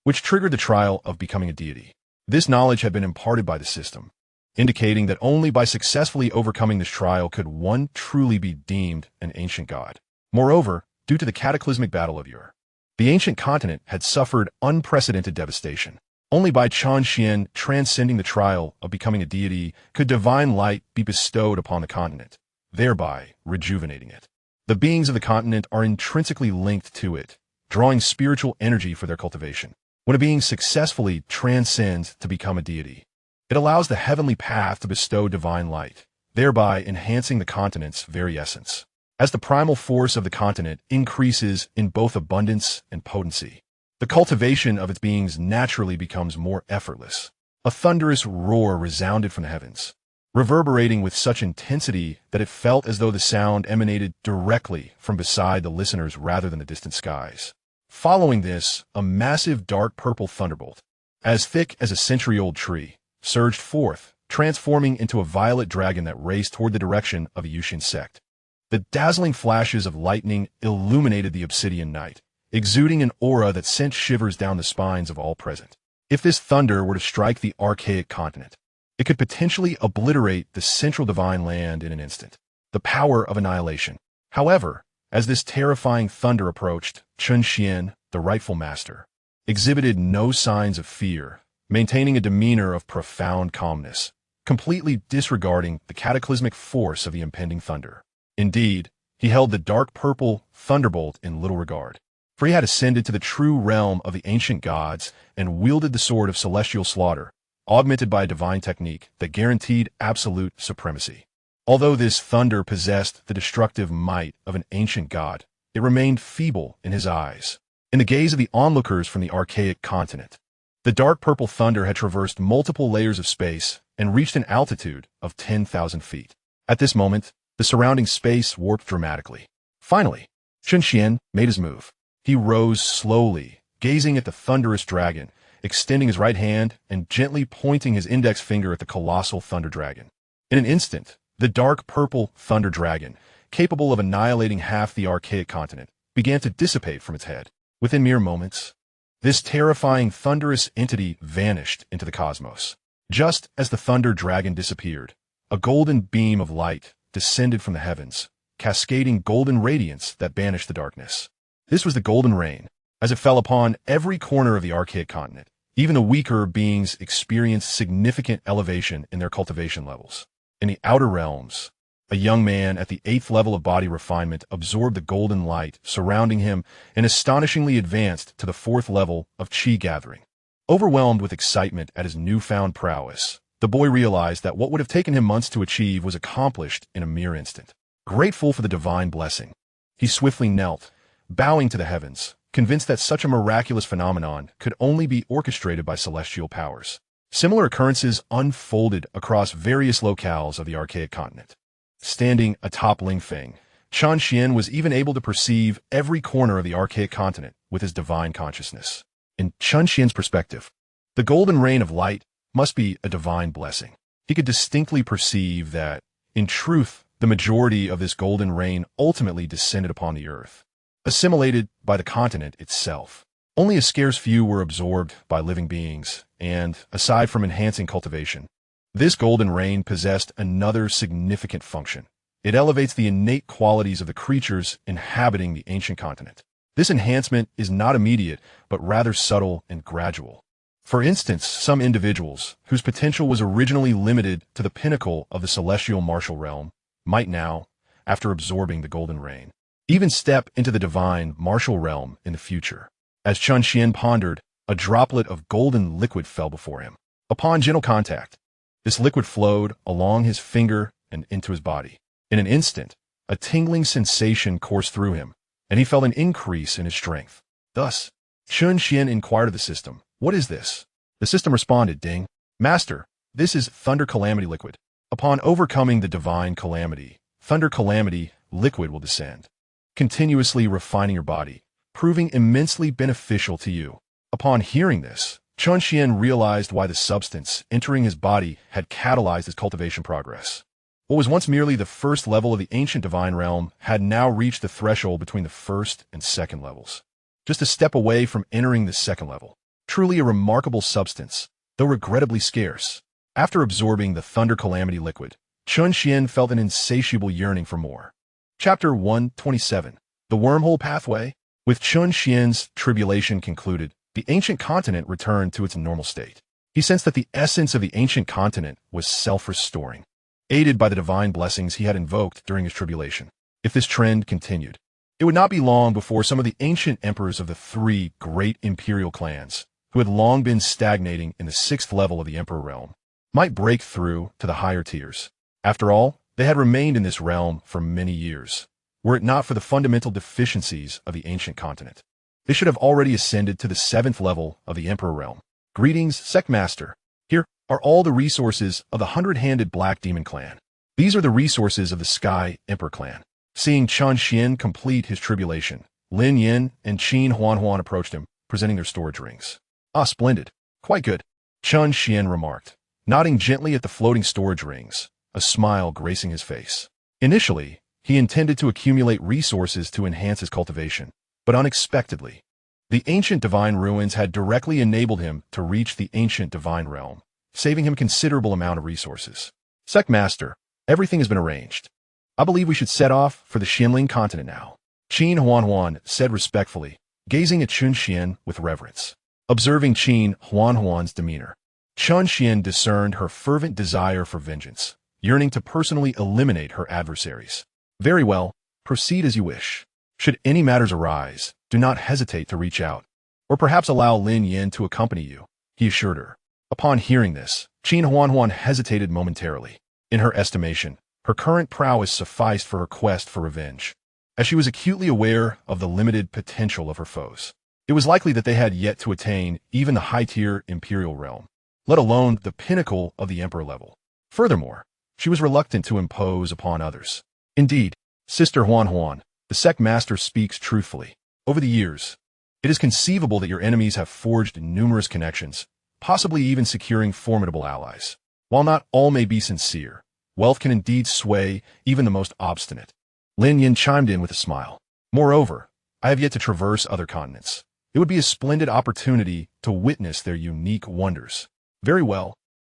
which triggered the trial of becoming a deity. This knowledge had been imparted by the system, indicating that only by successfully overcoming this trial could one truly be deemed an ancient god. Moreover, due to the cataclysmic battle of Ur, the ancient continent had suffered unprecedented devastation. Only by Chen Xuan transcending the trial of becoming a deity could divine light be bestowed upon the continent, thereby rejuvenating it. The beings of the continent are intrinsically linked to it, drawing spiritual energy for their cultivation. When a being successfully transcends to become a deity, it allows the heavenly path to bestow divine light, thereby enhancing the continent's very essence. As the primal force of the continent increases in both abundance and potency, the cultivation of its beings naturally becomes more effortless. A thunderous roar resounded from the heavens, reverberating with such intensity that it felt as though the sound emanated directly from beside the listeners rather than the distant skies. Following this, a massive dark purple thunderbolt, as thick as a century-old tree, surged forth, transforming into a violet dragon that raced toward the direction of the Yuxian Sect. The dazzling flashes of lightning illuminated the obsidian night, exuding an aura that sent shivers down the spines of all present. If this thunder were to strike the archaic continent, it could potentially obliterate the central divine land in an instant. The power of annihilation. However, as this terrifying thunder approached, Chen Xuan, the rightful master, exhibited no signs of fear, maintaining a demeanor of profound calmness, completely disregarding the cataclysmic force of the impending thunder. Indeed, he held the dark purple thunderbolt in little regard, for he had ascended to the true realm of the ancient gods and wielded the sword of celestial slaughter, augmented by a divine technique that guaranteed absolute supremacy. Although this thunder possessed the destructive might of an ancient god, it remained feeble in his eyes. In the gaze of the onlookers from the archaic continent, the dark purple thunder had traversed multiple layers of space and reached an altitude of 10,000 feet. At this moment, the surrounding space warped dramatically. Finally, Chen Xuan made his move. He rose slowly, gazing at the thunderous dragon, extending his right hand and gently pointing his index finger at the colossal thunder dragon. In an instant, the dark purple thunder dragon, capable of annihilating half the archaic continent, began to dissipate from its head. Within mere moments, this terrifying thunderous entity vanished into the cosmos. Just as the thunder dragon disappeared, a golden beam of light descended from the heavens, cascading golden radiance that banished the darkness. This was the golden rain. As it fell upon every corner of the archaic continent, even the weaker beings experienced significant elevation in their cultivation levels. In the outer realms, a young man at the 8th level of body refinement absorbed the golden light surrounding him and astonishingly advanced to the 4th level of chi gathering. Overwhelmed with excitement at his newfound prowess, the boy realized that what would have taken him months to achieve was accomplished in a mere instant. Grateful for the divine blessing, he swiftly knelt, bowing to the heavens, convinced that such a miraculous phenomenon could only be orchestrated by celestial powers. Similar occurrences unfolded across various locales of the archaic continent. Standing atop Lingfeng, Chen Xuan was even able to perceive every corner of the archaic continent with his divine consciousness. In Chen Xuan's perspective, the golden rain of light must be a divine blessing. He could distinctly perceive that, in truth, the majority of this golden rain ultimately descended upon the earth, assimilated by the continent itself. Only a scarce few were absorbed by living beings, and, aside from enhancing cultivation, This golden rain possessed another significant function. It elevates the innate qualities of the creatures inhabiting the ancient continent. This enhancement is not immediate, but rather subtle and gradual. For instance, some individuals, whose potential was originally limited to the pinnacle of the celestial martial realm, might now, after absorbing the golden rain, even step into the divine martial realm in the future. As Chen Xuan pondered, a droplet of golden liquid fell before him. Upon gentle contact, this liquid flowed along his finger and into his body. In an instant, a tingling sensation coursed through him, and he felt an increase in his strength. Thus, Chen Xuan inquired of the system, "What is this?" The system responded, "Ding. Master, this is Thunder Calamity Liquid. Upon overcoming the divine calamity, Thunder Calamity Liquid will descend, continuously refining your body, proving immensely beneficial to you." Upon hearing this, Chen Xuan realized why the substance entering his body had catalyzed his cultivation progress. What was once merely the first level of the ancient divine realm had now reached the threshold between the first and second levels. Just a step away from entering the second level. Truly a remarkable substance, though regrettably scarce. After absorbing the Thunder Calamity Liquid, Chen Xuan felt an insatiable yearning for more. Chapter 127. The Wormhole Pathway. With Chen Xuan's tribulation concluded, the ancient continent returned to its normal state. He sensed that the essence of the ancient continent was self-restoring, aided by the divine blessings he had invoked during his tribulation. If this trend continued, it would not be long before some of the ancient emperors of the three great imperial clans, who had long been stagnating in the sixth level of the emperor realm, might break through to the higher tiers. After all, they had remained in this realm for many years, were it not for the fundamental deficiencies of the ancient continent. They should have already ascended to the seventh level of the emperor realm. Greetings, Sect Master. Here are all the resources of the 100-handed Black Demon clan. These are the resources of the Sky Emperor clan. Seeing Chen Xuan complete his tribulation, Lin Yin and Qin Huan approached him, presenting their storage rings. "Ah, splendid. Quite good," Chen Xuan remarked, nodding gently at the floating storage rings, a smile gracing his face. Initially, he intended to accumulate resources to enhance his cultivation, but unexpectedly, the ancient divine ruins had directly enabled him to reach the ancient divine realm, saving him a considerable amount of resources. "Sect Master, everything has been arranged. I believe we should set off for the Xianling continent now," Qin Huan said respectfully, gazing at Chen Xuan with reverence. Observing Qin Huan's demeanor, Chen Xuan discerned her fervent desire for vengeance, yearning to personally eliminate her adversaries. "Very well, proceed as you wish. Should any matters arise, do not hesitate to reach out, or perhaps allow Lin Yin to accompany you," he assured her. Upon hearing this, Qin Huan hesitated momentarily. In her estimation, her current prowess sufficed for her quest for revenge, as she was acutely aware of the limited potential of her foes. It was likely that they had yet to attain even the high-tier imperial realm, let alone the pinnacle of the emperor level. Furthermore, she was reluctant to impose upon others. Indeed, Sister Huan, the Sect Master speaks truthfully. Over the years, it is conceivable that your enemies have forged numerous connections, possibly even securing formidable allies. While not all may be sincere, wealth can indeed sway even the most obstinate. Lin Yin chimed in with a smile. "Moreover, I have yet to traverse other continents. It would be a splendid opportunity to witness their unique wonders." "Very well.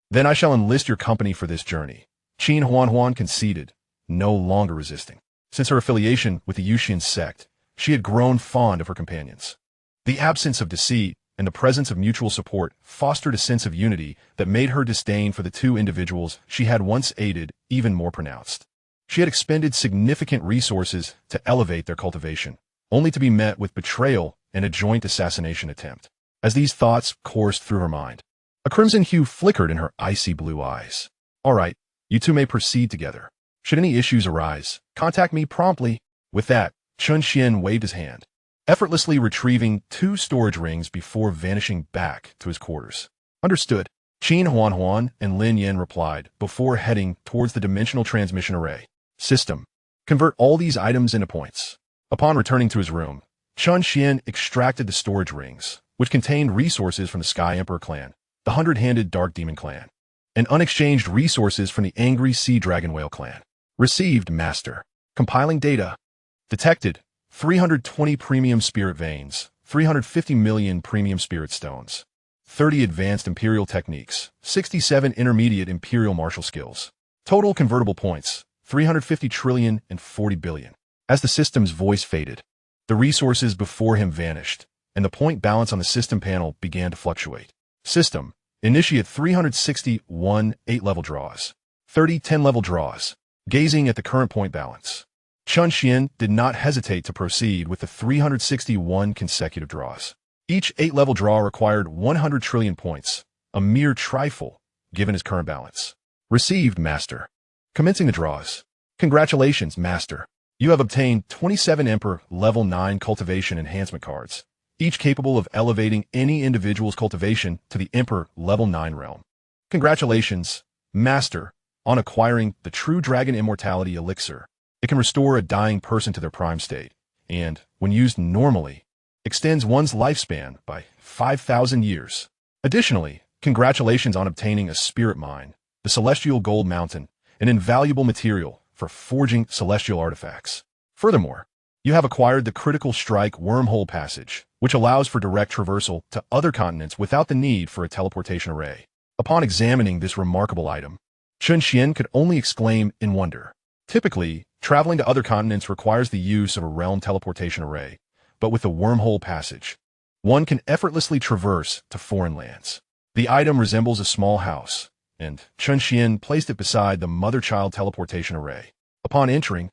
Then I shall enlist your company for this journey," Qin Huan conceded, no longer resisting. Since her affiliation with the Yuxian Sect, she had grown fond of her companions. The absence of deceit and the presence of mutual support fostered a sense of unity that made her disdain for the two individuals she had once aided even more pronounced. She had expended significant resources to elevate their cultivation, only to be met with betrayal and a joint assassination attempt. As these thoughts coursed through her mind, a crimson hue flickered in her icy blue eyes. "All right, you two may proceed together. Should any issues arise, contact me promptly." With that, Chen Xuan waved his hand, effortlessly retrieving 2 storage rings before vanishing back to his quarters. "Understood," Qin Huan and Lin Yin replied before heading towards the dimensional transmission array. "System. Convert all these items into points." Upon returning to his room, Chen Xuan extracted the storage rings, which contained resources from the Sky Emperor clan, the 100-handed Dark Demon clan, and unexchanged resources from the Angry Sea Dragon Whale clan. Received, Master. Compiling data. Detected 320 premium spirit veins, 350 million premium spirit stones, 30 advanced imperial techniques, 67 intermediate imperial martial skills. Total convertible points, 350 trillion and 40 billion. As the system's voice faded, the resources before him vanished, and the point balance on the system panel began to fluctuate. System, initiate 361 8-level draws, 30 10-level draws. Gazing at the current point balance, Chen Xuan did not hesitate to proceed with the 361 consecutive draws. Each 8-level draw required 100 trillion points, a mere trifle, given his current balance. Received, Master. Commencing the draws. Congratulations, Master. You have obtained 27 Emperor Level 9 Cultivation Enhancement cards, each capable of elevating any individual's cultivation to the Emperor Level 9 realm. Congratulations, Master, on acquiring the True Dragon Immortality Elixir. It can restore a dying person to their prime state, and, when used normally, extends one's lifespan by 5,000 years. Additionally, congratulations on obtaining a Spirit Mine, the Celestial Gold Mountain, an invaluable material for forging celestial artifacts. Furthermore, you have acquired the Critical Strike Wormhole Passage, which allows for direct traversal to other continents without the need for a teleportation array. Upon examining this remarkable item, Chen Xuan could only exclaim in wonder. Typically, traveling to other continents requires the use of a realm teleportation array, but with the Wormhole Passage, one can effortlessly traverse to foreign lands. The item resembles a small house, and Chen Xuan placed it beside the mother-child teleportation array. Upon entering,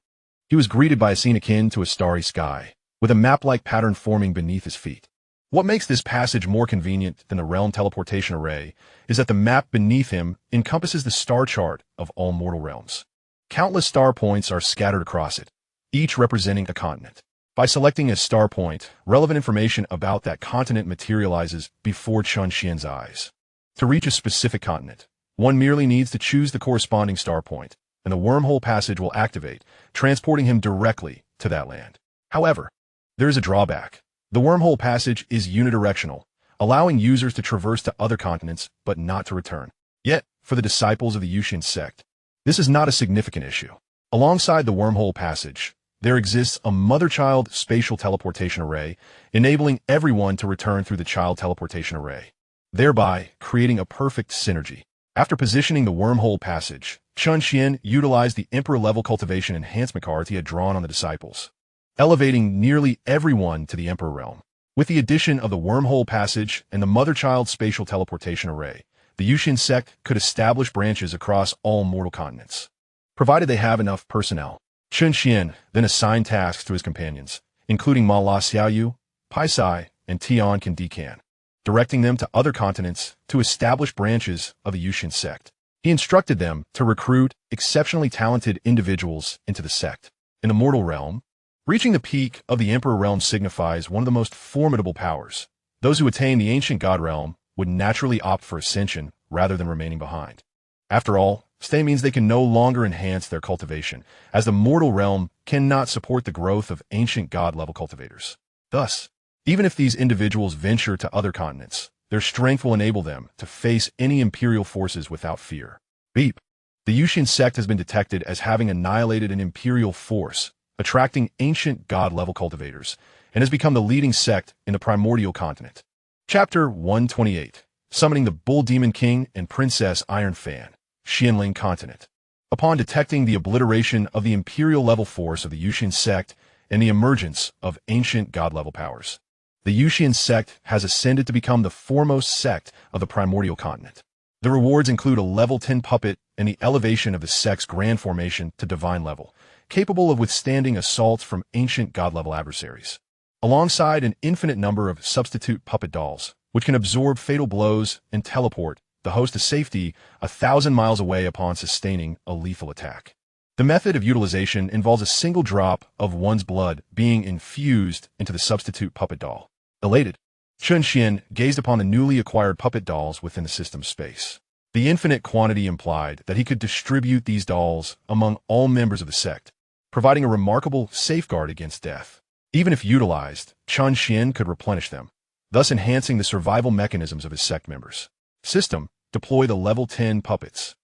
he was greeted by a scene akin to a starry sky, with a map-like pattern forming beneath his feet. What makes this passage more convenient than the realm teleportation array is that the map beneath him encompasses the star chart of all mortal realms. Countless star points are scattered across it, each representing a continent. By selecting a star point, relevant information about that continent materializes before Chen Xuan's eyes. To reach a specific continent, one merely needs to choose the corresponding star point, and the wormhole passage will activate, transporting him directly to that land. However, there is a drawback. The wormhole passage is unidirectional, allowing users to traverse to other continents but not to return. Yet, for the disciples of the Yuxian Sect, this is not a significant issue. Alongside the wormhole passage, there exists a mother-child spatial teleportation array, enabling everyone to return through the child teleportation array, thereby creating a perfect synergy. After positioning the wormhole passage, Chen Xuan utilized the Emperor-level cultivation enhancement cards he had drawn on the disciples, elevating nearly everyone to the Emperor realm. With the addition of the Wormhole Passage and the Mother-Child Spatial Teleportation Array, the Yuxian Sect could establish branches across all mortal continents, provided they have enough personnel. Chen Xuan then assigned tasks to his companions, including Ma La Xiaoyu, Pai Sai, and Tian Kan Dekan, directing them to other continents to establish branches of the Yuxian Sect. He instructed them to recruit exceptionally talented individuals into the sect. In the mortal realm, reaching the peak of the Emperor realm signifies one of the most formidable powers. Those who attain the ancient god realm would naturally opt for ascension rather than remaining behind. After all, stay means they can no longer enhance their cultivation, as the mortal realm cannot support the growth of ancient god-level cultivators. Thus, even if these individuals venture to other continents, their strength will enable them to face any imperial forces without fear. Beep. The Yuxian Sect has been detected as having annihilated an imperial force, attracting ancient god-level cultivators, and has become the leading sect in the primordial continent. Chapter 128. Summoning the Bull Demon King and Princess Iron Fan, Xianling Continent. Upon detecting the obliteration of the imperial-level force of the Yuxian Sect and the emergence of ancient god-level powers, the Yuxian Sect has ascended to become the foremost sect of the primordial continent. The rewards include a level 10 puppet and the elevation of the sect's grand formation to divine level, capable of withstanding assaults from ancient god-level adversaries, alongside an infinite number of substitute puppet dolls, which can absorb fatal blows and teleport the host to safety 1,000 miles away upon sustaining a lethal attack. The method of utilization involves a single drop of one's blood being infused into the substitute puppet doll. Elated, Chen Xuan gazed upon the newly acquired puppet dolls within the system's space. The infinite quantity implied that he could distribute these dolls among all members of the sect, providing a remarkable safeguard against death. Even if utilized, Chen Xuan could replenish them, thus enhancing the survival mechanisms of his sect members. System, deploy the level 10 puppets.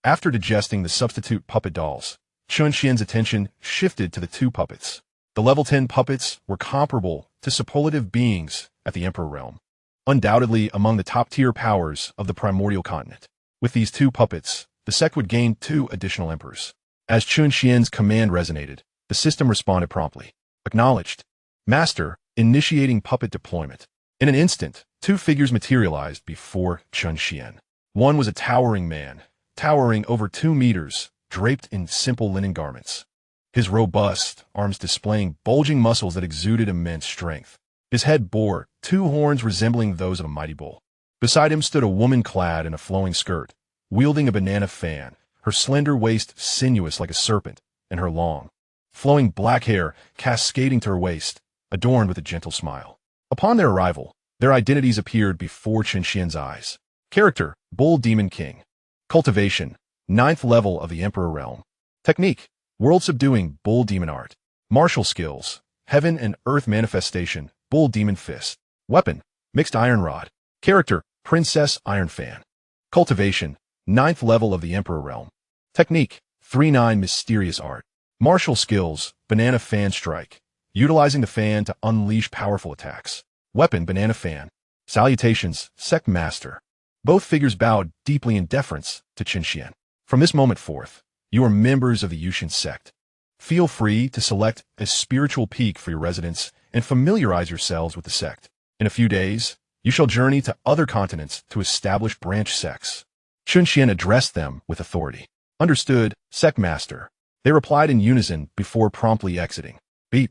After digesting the substitute puppet dolls, Chen Xuan's attention shifted to the two puppets. The level 10 puppets were comparable to superlative beings at the Emperor realm. undoubtedly among the top-tier powers of the primordial continent. With these two puppets, the sect would gain 2 additional emperors. As Chen Xuan's command resonated, the system responded promptly. Acknowledged. Master, initiating puppet deployment. In an instant, 2 figures materialized before Chen Xuan. One was a towering man, towering over 2 meters, draped in simple linen garments. His robust arms displaying bulging muscles that exuded immense strength. His head bore 2 horns resembling those of a mighty bull. Beside him stood a woman clad in a flowing skirt, wielding a banana fan, her slender waist sinuous like a serpent, and her long, flowing black hair cascading to her waist, adorned with a gentle smile. Upon their arrival, their identities appeared before Chen Xuan's eyes. Character, Bull Demon King. Cultivation, 9th level of the Emperor Realm. Technique, world-subduing Bull Demon Art. Martial skills, Heaven and Earth Manifestation, Bull Demon Fist. Weapon, Mixed Iron Rod. Character, Princess Iron Fan. Cultivation, 9th level of the Emperor Realm. Technique, 3-9 Mysterious Art. Martial skills, Banana Fan Strike. Utilizing the fan to unleash powerful attacks. Weapon, Banana Fan. Salutations, Sect Master. Both figures bowed deeply in deference to Chen Xuan. From this moment forth, you are members of the Yuxian Sect. Feel free to select a spiritual peak for your residence and familiarize yourselves with the sect. In a few days, you shall journey to other continents to establish branch sects. Chen Xuan addressed them with authority. Understood, Sect Master. They replied in unison before promptly exiting. Beep.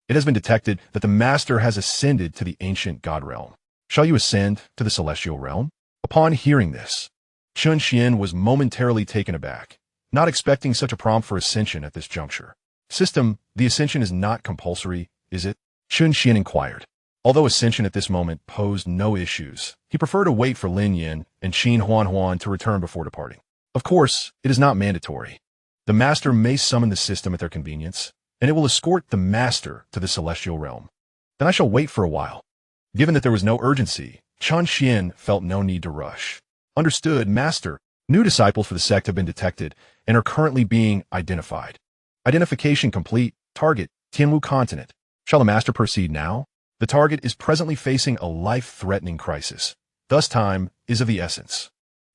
It has been detected that the Master has ascended to the ancient God realm. Shall you ascend to the celestial realm? Upon hearing this, Chen Xuan was momentarily taken aback, not expecting such a prompt for ascension at this juncture. System, the ascension is not compulsory, is it? Chen Xuan inquired. Although ascension at this moment posed no issues, he preferred to wait for Lin Yin and Qin Huan to return before departing. Of course, it is not mandatory. The Master may summon the system at their convenience, and it will escort the Master to the celestial realm. Then I shall wait for a while. Given that there was no urgency, Chen Xuan felt no need to rush. Understood, Master. New disciples for the sect have been detected and are currently being identified. Identification complete. Target, Tianwu continent. Shall the Master proceed now? The target is presently facing a life-threatening crisis. Thus time is of the essence.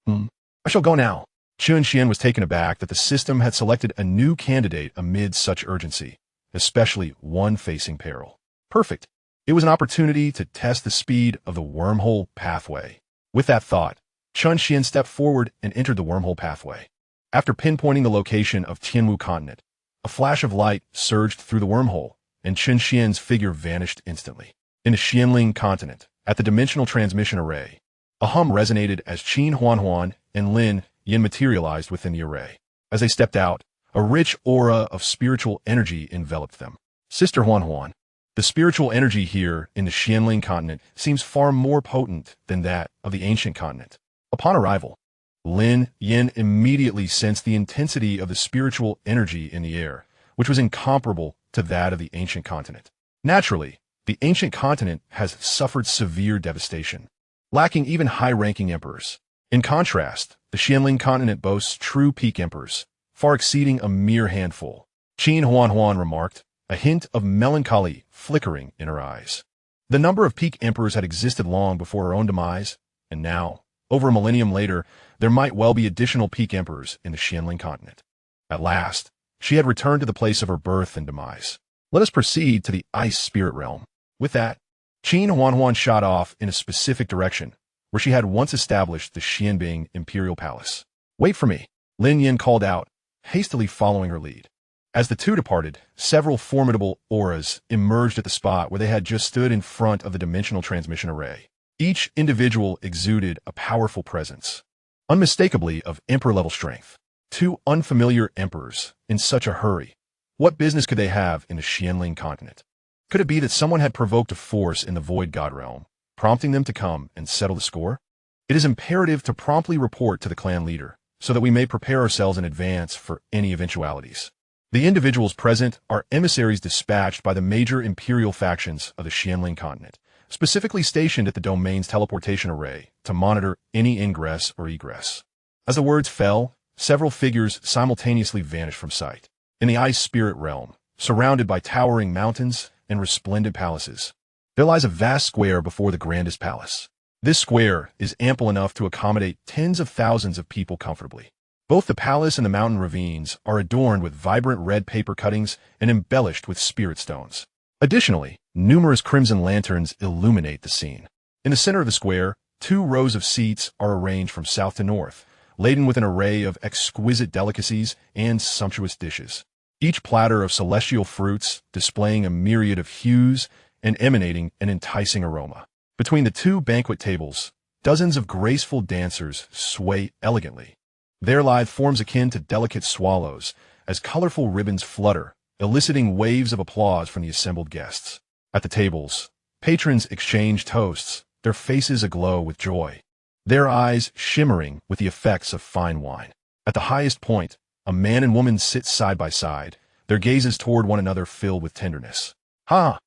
I shall go now. Chen Xuan was taken aback that the system had selected a new candidate amid such urgency, especially one facing peril. Perfect. It was an opportunity to test the speed of the wormhole pathway. With that thought, Chen Xuan stepped forward and entered the wormhole pathway. After pinpointing the location of Tianwu continent, a flash of light surged through the wormhole, and Chen Xuan's figure vanished instantly. In the Xianling continent, at the dimensional transmission array, a hum resonated as Qin Huan and Lin Yin materialized within the array. As they stepped out, a rich aura of spiritual energy enveloped them. Sister Huan, the spiritual energy here in the Xianling continent seems far more potent than that of the ancient continent. Upon arrival, Lin Yin immediately sensed the intensity of the spiritual energy in the air, which was incomparable to that of the ancient continent. Naturally, the ancient continent has suffered severe devastation, lacking even high-ranking emperors. In contrast, the Xianling continent boasts true peak emperors, far exceeding a mere handful. Qin Huan remarked, a hint of melancholy flickering in her eyes. The number of peak emperors had existed long before her own demise, and now, over a millennium later, there might well be additional peak emperors in the Xianling continent. At last, she had returned to the place of her birth and demise. Let us proceed to the ice spirit realm. With that, Qin Huan shot off in a specific direction, where she had once established the Xianbing Imperial Palace. Wait for me, Lin Yin called out, hastily following her lead. As the two departed, several formidable auras emerged at the spot where they had just stood in front of the dimensional transmission array. Each individual exuded a powerful presence, unmistakably of emperor-level strength. 2 unfamiliar emperors in such a hurry. What business could they have in the Xianling continent? Could it be that someone had provoked a force in the Void God realm, prompting them to come and settle the score? It is imperative to promptly report to the clan leader, so that we may prepare ourselves in advance for any eventualities. The individuals present are emissaries dispatched by the major imperial factions of the Xianling continent, specifically stationed at the domain's teleportation array to monitor any ingress or egress. As the words fell, several figures simultaneously vanished from sight. In the ice spirit realm, surrounded by towering mountains and resplendent palaces, there lies a vast square before the grandest palace. This square is ample enough to accommodate tens of thousands of people comfortably. Both the palace and the mountain ravines are adorned with vibrant red paper cuttings and embellished with spirit stones. Additionally, numerous crimson lanterns illuminate the scene. In the center of the square, 2 rows of seats are arranged from south to north, laden with an array of exquisite delicacies and sumptuous dishes. Each platter of celestial fruits displaying a myriad of hues and emanating an enticing aroma. Between the 2 banquet tables, dozens of graceful dancers sway elegantly, their lithe forms akin to delicate swallows as colorful ribbons flutter, eliciting waves of applause from the assembled guests. At the tables, patrons exchange toasts, their faces aglow with joy, their eyes shimmering with the effects of fine wine. At the highest point, a man and woman sit side by side, their gazes toward one another filled with tenderness. Ha!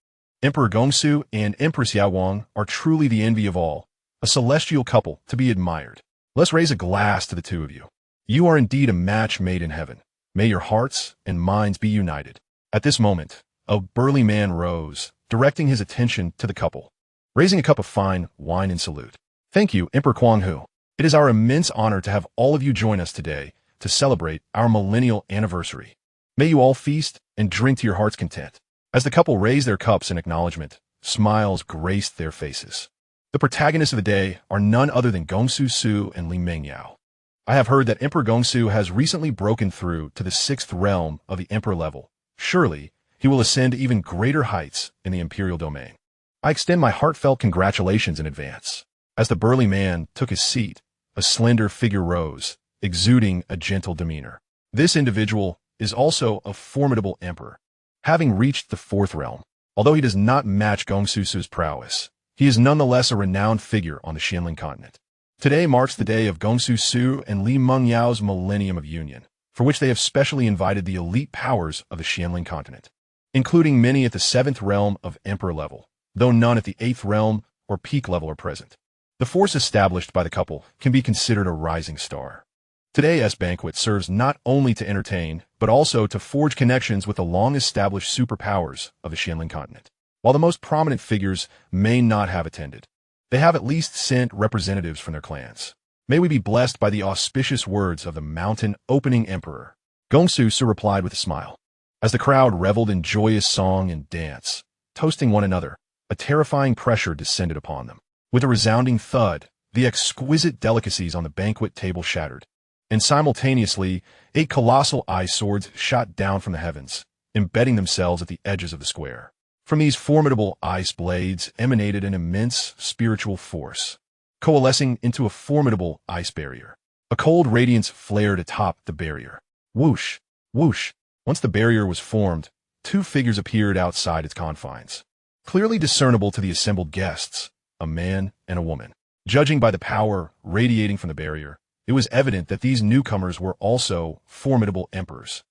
Emperor Gongsu and Empress Yaowang are truly the envy of all, a celestial couple to be admired. Let's raise a glass to the 2 of you. You are indeed a match made in heaven. May your hearts and minds be united. At this moment, a burly man rose, directing his attention to the couple, raising a cup of fine wine in salute. Thank you, Emperor Kwanghu. It is our immense honor to have all of you join us today to celebrate our millennial anniversary. May you all feast and drink to your heart's content. As the couple raised their cups in acknowledgement, smiles graced their faces. The protagonists of the day are none other than Gongsu Su and Li Mengyao. I have heard that Emperor Gongsu has recently broken through to the 6th realm of the Emperor level. Surely, he will ascend to even greater heights in the imperial domain. I extend my heartfelt congratulations in advance. As the burly man took his seat, a slender figure rose, exuding a gentle demeanor. This individual is also a formidable emperor, having reached the 4th realm. Although he does not match Gongsu Su's prowess, he is nonetheless a renowned figure on the Xianling continent. Today marks the day of Gongsu Su and Li Mengyao's millennium of union, for which they have specially invited the elite powers of the Xianling continent, including many at the 7th realm of emperor level, though none at the 8th realm or peak level are present. The force established by the couple can be considered a rising star. Today's banquet serves not only to entertain, but also to forge connections with the long-established superpowers of the Xianling continent. While the most prominent figures may not have attended, they have at least sent representatives from their clans. May we be blessed by the auspicious words of the mountain opening emperor. Gongsu Su replied with a smile. As the crowd reveled in joyous song and dance, toasting one another, a terrifying pressure descended upon them. With a resounding thud, the exquisite delicacies on the banquet table shattered, and simultaneously, 8 colossal ice swords shot down from the heavens, embedding themselves at the edges of the square. From these formidable ice blades emanated an immense spiritual force, coalescing into a formidable ice barrier. A cold radiance flared atop the barrier. Whoosh! Whoosh! Once the barrier was formed, 2 figures appeared outside its confines, clearly discernible to the assembled guests, a man and a woman. Judging by the power radiating from the barrier, it was evident that these newcomers were also formidable emperors.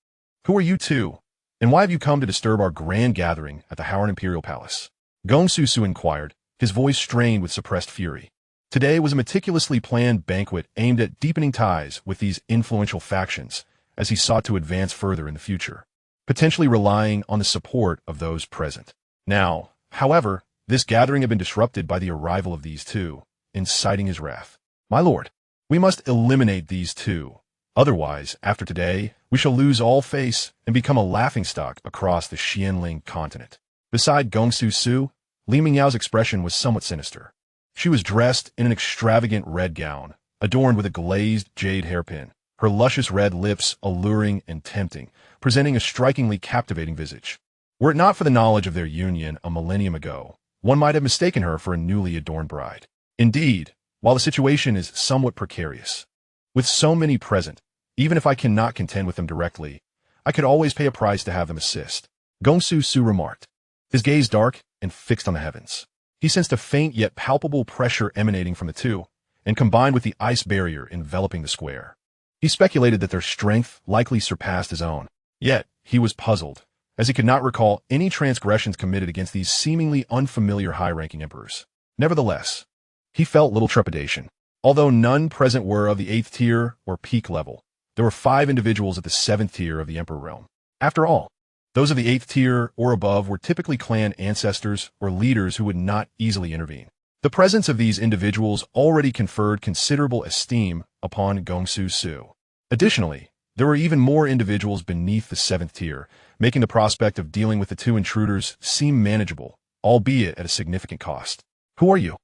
Who are you 2? And why have you come to disturb our grand gathering at the Howard Imperial Palace? Gongsu Su inquired, his voice strained with suppressed fury. Today was a meticulously planned banquet aimed at deepening ties with these influential factions as he sought to advance further in the future, potentially relying on the support of those present. Now, however, this gathering had been disrupted by the arrival of these 2, inciting his wrath. My lord, we must eliminate these 2. Otherwise, after today, we shall lose all face and become a laughingstock across the Xianling continent. Beside Gongsu Su, Li Mengyao's expression was somewhat sinister. She was dressed in an extravagant red gown, adorned with a glazed jade hairpin, her luscious red lips alluring and tempting, presenting a strikingly captivating visage. Were it not for the knowledge of their union a millennium ago, one might have mistaken her for a newly adorned bride. Indeed, while the situation is somewhat precarious, with so many present, even if I cannot contend with them directly, I could always pay a price to have them assist. Gongsu Su remarked, his gaze dark and fixed on the heavens. He sensed a faint yet palpable pressure emanating from the 2, and combined with the ice barrier enveloping the square. He speculated that their strength likely surpassed his own. Yet, he was puzzled, as he could not recall any transgressions committed against these seemingly unfamiliar high-ranking emperors. Nevertheless, he felt little trepidation. Although none present were of the 8th tier or peak level, there were 5 individuals at the 7th tier of the Emperor realm. After all, those of the 8th tier or above were typically clan ancestors or leaders who would not easily intervene. The presence of these individuals already conferred considerable esteem upon Gongsu Su. Additionally, there were even more individuals beneath the 7th tier, making the prospect of dealing with the two intruders seem manageable, albeit at a significant cost. Who are you?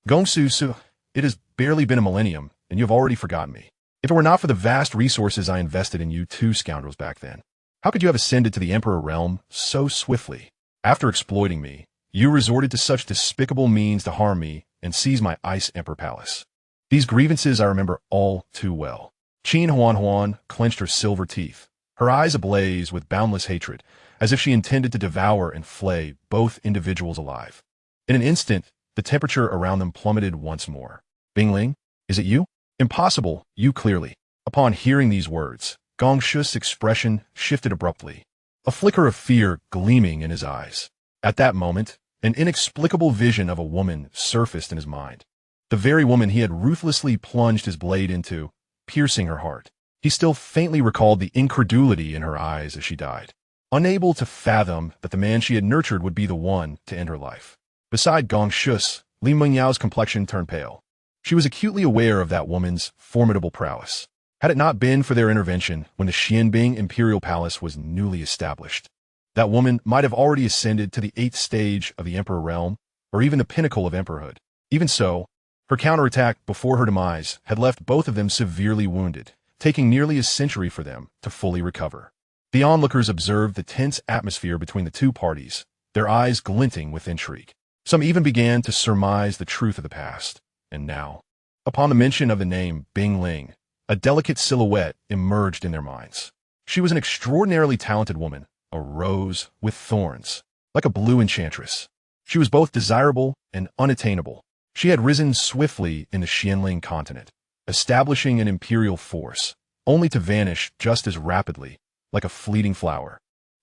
Gongsu Su, it has barely been a millennium, and you have already forgotten me. If it were not for the vast resources I invested in you two scoundrels back then, how could you have ascended to the Emperor realm so swiftly? After exploiting me, you resorted to such despicable means to harm me and seize my Ice Emperor Palace. These grievances I remember all too well. Chen Xuan clenched her silver teeth, her eyes ablaze with boundless hatred, as if she intended to devour and flay both individuals alive. In an instant, the temperature around them plummeted once more. Bingling, is it you? Impossible, you clearly. Upon hearing these words, Gongshu's expression shifted abruptly, a flicker of fear gleaming in his eyes. At that moment, an inexplicable vision of a woman surfaced in his mind. The very woman he had ruthlessly plunged his blade into, piercing her heart. He still faintly recalled the incredulity in her eyes as she died, unable to fathom that the man she had nurtured would be the one to end her life. Beside Gongshu's, Li Mengyao's complexion turned pale. She was acutely aware of that woman's formidable prowess. Had it not been for their intervention when the Xianbing Imperial Palace was newly established, that woman might have already ascended to the 8th stage of the Emperor realm, or even the pinnacle of emperorhood. Even so, her counterattack before her demise had left both of them severely wounded, taking nearly a century for them to fully recover. The onlookers observed the tense atmosphere between the two parties, their eyes glinting with intrigue. Some even began to surmise the truth of the past. And now, upon the mention of the name Bing Ling, a delicate silhouette emerged in their minds. She was an extraordinarily talented woman, a rose with thorns, like a blue enchantress. She was both desirable and unattainable. She had risen swiftly in the Xianling continent, establishing an imperial force, only to vanish just as rapidly, like a fleeting flower.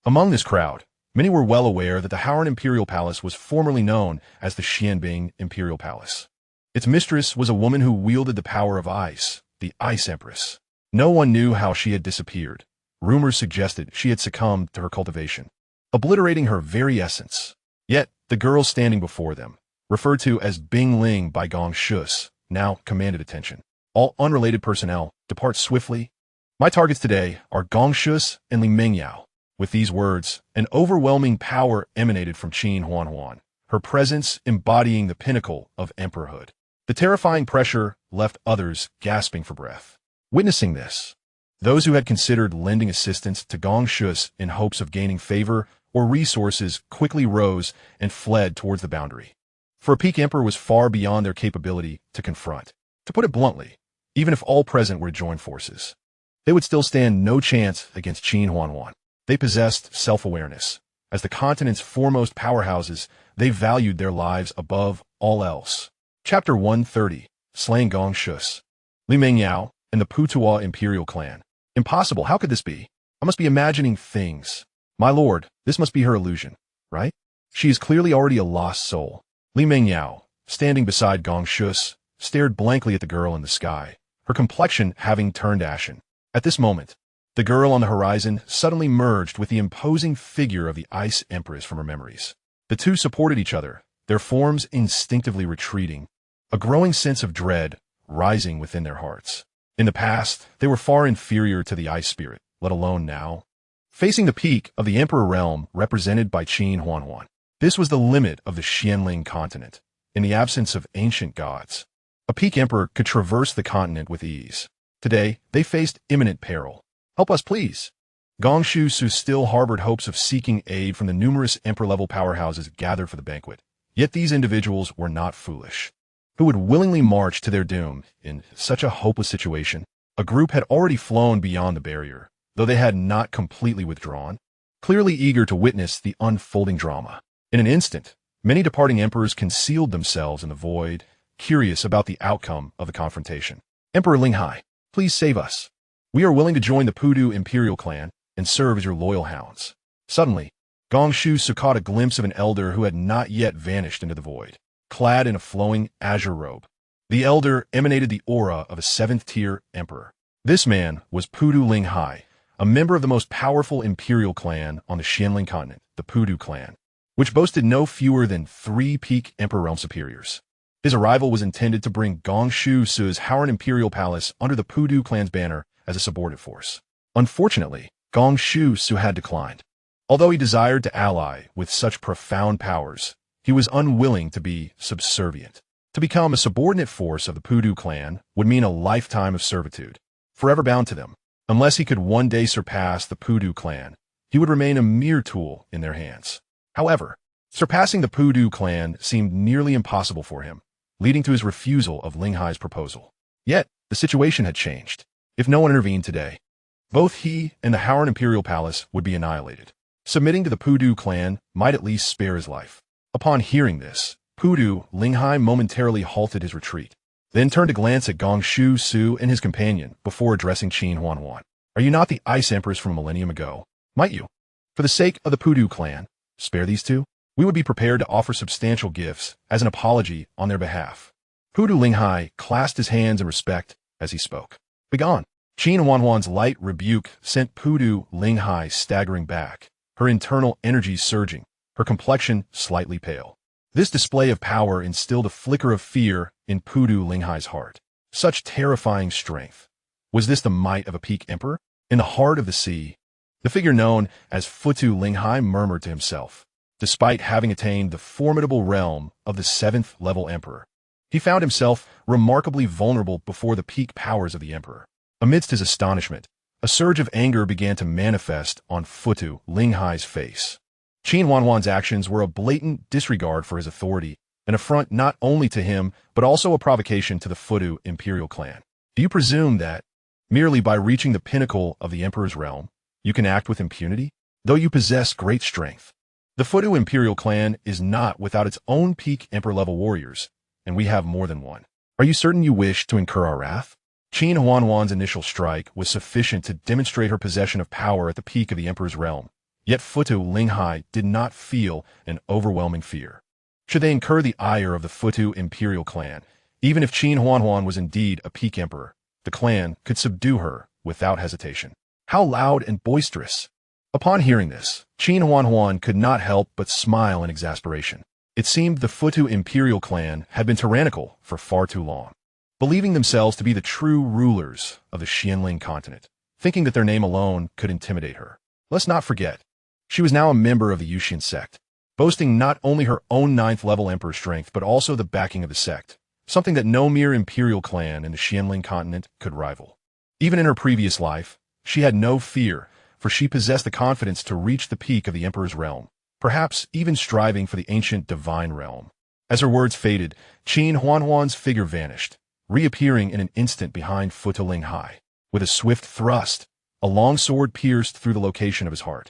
Among this crowd, many were well aware that the Howran Imperial Palace was formerly known as the Xianbing Imperial Palace. Its mistress was a woman who wielded the power of ice, the Ice Empress. No one knew how she had disappeared. Rumors suggested she had succumbed to her cultivation, obliterating her very essence. Yet, the girl standing before them, referred to as Bing Ling by Gongshu, now commanded attention. All unrelated personnel, depart swiftly. My targets today are Gongshu and Li Mengyao. With these words, an overwhelming power emanated from Chen Xuan, her presence embodying the pinnacle of emperorhood. The terrifying pressure left others gasping for breath. Witnessing this, those who had considered lending assistance to Gongshu in hopes of gaining favor or resources quickly rose and fled towards the boundary. For a peak emperor was far beyond their capability to confront. To put it bluntly, even if all present were to join forces, they would still stand no chance against Chen Xuan. They possessed self-awareness. As the continent's foremost powerhouses, they valued their lives above all else. Chapter 130, Slaying Gongshu. Li Mengyao and the Putuo Imperial Clan. Impossible, how could this be? I must be imagining things. My lord, this must be her illusion, right? She is clearly already a lost soul. Li Mengyao, standing beside Gongshu, stared blankly at the girl in the sky, her complexion having turned ashen. At this moment, the girl on the horizon suddenly merged with the imposing figure of the Ice Empress from her memories. The two supported each other, their forms instinctively retreating, a growing sense of dread rising within their hearts. In the past, they were far inferior to the Ice Spirit, let alone now. Facing the peak of the Emperor realm represented by Chen Xuan, this was the limit of the Xianling continent. In the absence of ancient gods, a peak emperor could traverse the continent with ease. Today, they faced imminent peril. Help us, please. Gongshu still harbored hopes of seeking aid from the numerous emperor-level powerhouses gathered for the banquet. Yet these individuals were not foolish. Who would willingly march to their doom in such a hopeless situation? A group had already flown beyond the barrier, though they had not completely withdrawn, clearly eager to witness the unfolding drama. In an instant, many departing emperors concealed themselves in the void, curious about the outcome of the confrontation. Emperor Linghai, please save us. We are willing to join the Pudu Imperial Clan and serve as your loyal hounds. Suddenly, Gongshu caught a glimpse of an elder who had not yet vanished into the void, clad in a flowing azure robe. The elder emanated the aura of a 7th-tier emperor. This man was Pudu Linghai, a member of the most powerful imperial clan on the Xianling continent, the Pudu clan, which boasted no fewer than 3 peak emperor realm superiors. His arrival was intended to bring Gong Shu Su's Howard Imperial Palace under the Pudu clan's banner as a subordinate force. Unfortunately, Gong Shu Su had declined. Although he desired to ally with such profound powers, he was unwilling to be subservient. To become a subordinate force of the Pudu clan would mean a lifetime of servitude, forever bound to them. Unless he could one day surpass the Pudu clan, he would remain a mere tool in their hands. However, surpassing the Pudu clan seemed nearly impossible for him, leading to his refusal of Ling Hai's proposal. Yet, the situation had changed. If no one intervened today, both he and the Howard Imperial Palace would be annihilated. Submitting to the Pudu clan might at least spare his life. Upon hearing this, Pudu Ling Hai momentarily halted his retreat, then turned to glance at Gong Shu Su and his companion before addressing Chen Xuan. Are you not the Ice Empress from a millennium ago? Might you, for the sake of the Pudu clan, spare these two? We would be prepared to offer substantial gifts as an apology on their behalf. Pudu Ling Hai clasped his hands in respect as he spoke. Begone! Chen Xuan's light rebuke sent Pudu Ling Hai staggering back, her internal energies surging, her complexion slightly pale. This display of power instilled a flicker of fear in Pudu Ling Hai's heart. Such terrifying strength. Was this the might of a peak emperor? In the heart of the sea, the figure known as Pudu Ling Hai murmured to himself. Despite having attained the formidable realm of the 7th level emperor, he found himself remarkably vulnerable before the peak powers of the emperor. Amidst his astonishment, a surge of anger began to manifest on Pudu Ling Hai's face. Chen Xuan's actions were a blatant disregard for his authority, an affront not only to him, but also a provocation to the Pudu imperial clan. Do you presume that, merely by reaching the pinnacle of the emperor's realm, you can act with impunity? Though you possess great strength, the Pudu imperial clan is not without its own peak emperor-level warriors, and we have more than one. Are you certain you wish to incur our wrath? Chen Xuan's initial strike was sufficient to demonstrate her possession of power at the peak of the emperor's realm. Yet Pudu Ling Hai did not feel an overwhelming fear. Should they incur the ire of the Pudu imperial clan, even if Chen Xuan was indeed a peak emperor, the clan could subdue her without hesitation. How loud and boisterous! Upon hearing this, Chen Xuan could not help but smile in exasperation. It seemed the Pudu imperial clan had been tyrannical for far too long, believing themselves to be the true rulers of the Xianling continent, thinking that their name alone could intimidate her. Let's not forget, she was now a member of the Yuxian Sect, boasting not only her own 9th level emperor strength but also the backing of the sect, something that no mere imperial clan in the Xianling continent could rival. Even in her previous life, she had no fear, for she possessed the confidence to reach the peak of the emperor's realm, perhaps even striving for the ancient divine realm. As her words faded, Chen Xuan's figure vanished, reappearing in an instant behind Pudu Ling Hai. With a swift thrust, a long sword pierced through the location of his heart,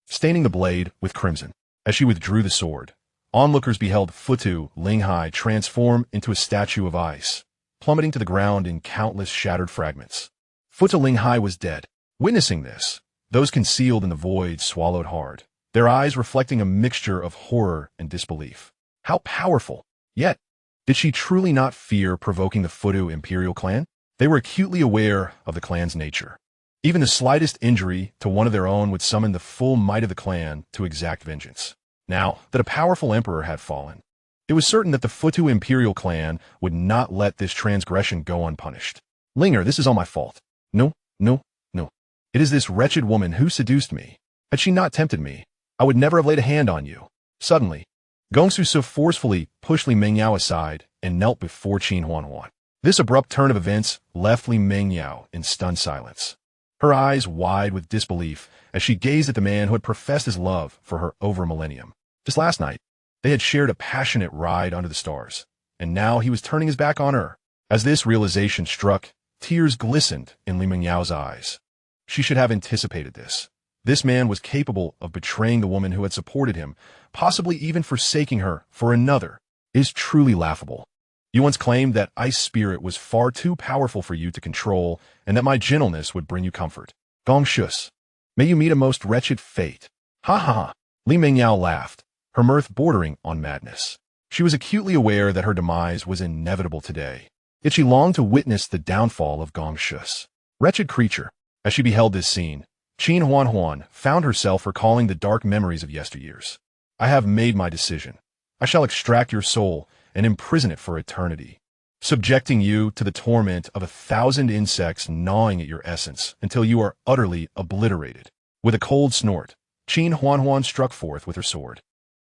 staining the blade with crimson. As she withdrew the sword, onlookers beheld Pudu Ling Hai transform into a statue of ice, plummeting to the ground in countless shattered fragments. Pudu Ling Hai was dead. Witnessing this, those concealed in the void swallowed hard, their eyes reflecting a mixture of horror and disbelief. How powerful! Yet, did she truly not fear provoking the Pudu imperial clan? They were acutely aware of the clan's nature. Even the slightest injury to one of their own would summon the full might of the clan to exact vengeance. Now that a powerful emperor had fallen, it was certain that the Pudu imperial clan would not let this transgression go unpunished. Linger, this is all my fault. No, no, no. It is this wretched woman who seduced me. Had she not tempted me, I would never have laid a hand on you. Suddenly, Gong Shu Su forcefully pushed Li Mengyao aside and knelt before Chen Xuan. This abrupt turn of events left Li Mengyao in stunned silence, her eyes wide with disbelief as she gazed at the man who had professed his love for her over a millennium. Just last night, they had shared a passionate ride under the stars, and now he was turning his back on her. As this realization struck, tears glistened in Li Mengyao's eyes. She should have anticipated this. This man was capable of betraying the woman who had supported him, possibly even forsaking her for another. It is truly laughable. You once claimed that ice spirit was far too powerful for you to control and that my gentleness would bring you comfort. Gong Shus, may you meet a most wretched fate. Ha ha ha. Li Mengyao laughed, her mirth bordering on madness. She was acutely aware that her demise was inevitable today, yet she longed to witness the downfall of Gong Shus. Wretched creature. As she beheld this scene, Chen Xuan found herself recalling the dark memories of yesteryears. I have made my decision. I shall extract your soul and imprison it for eternity, subjecting you to the torment of 1,000 insects gnawing at your essence until you are utterly obliterated. With a cold snort, Chen Xuan struck forth with her sword,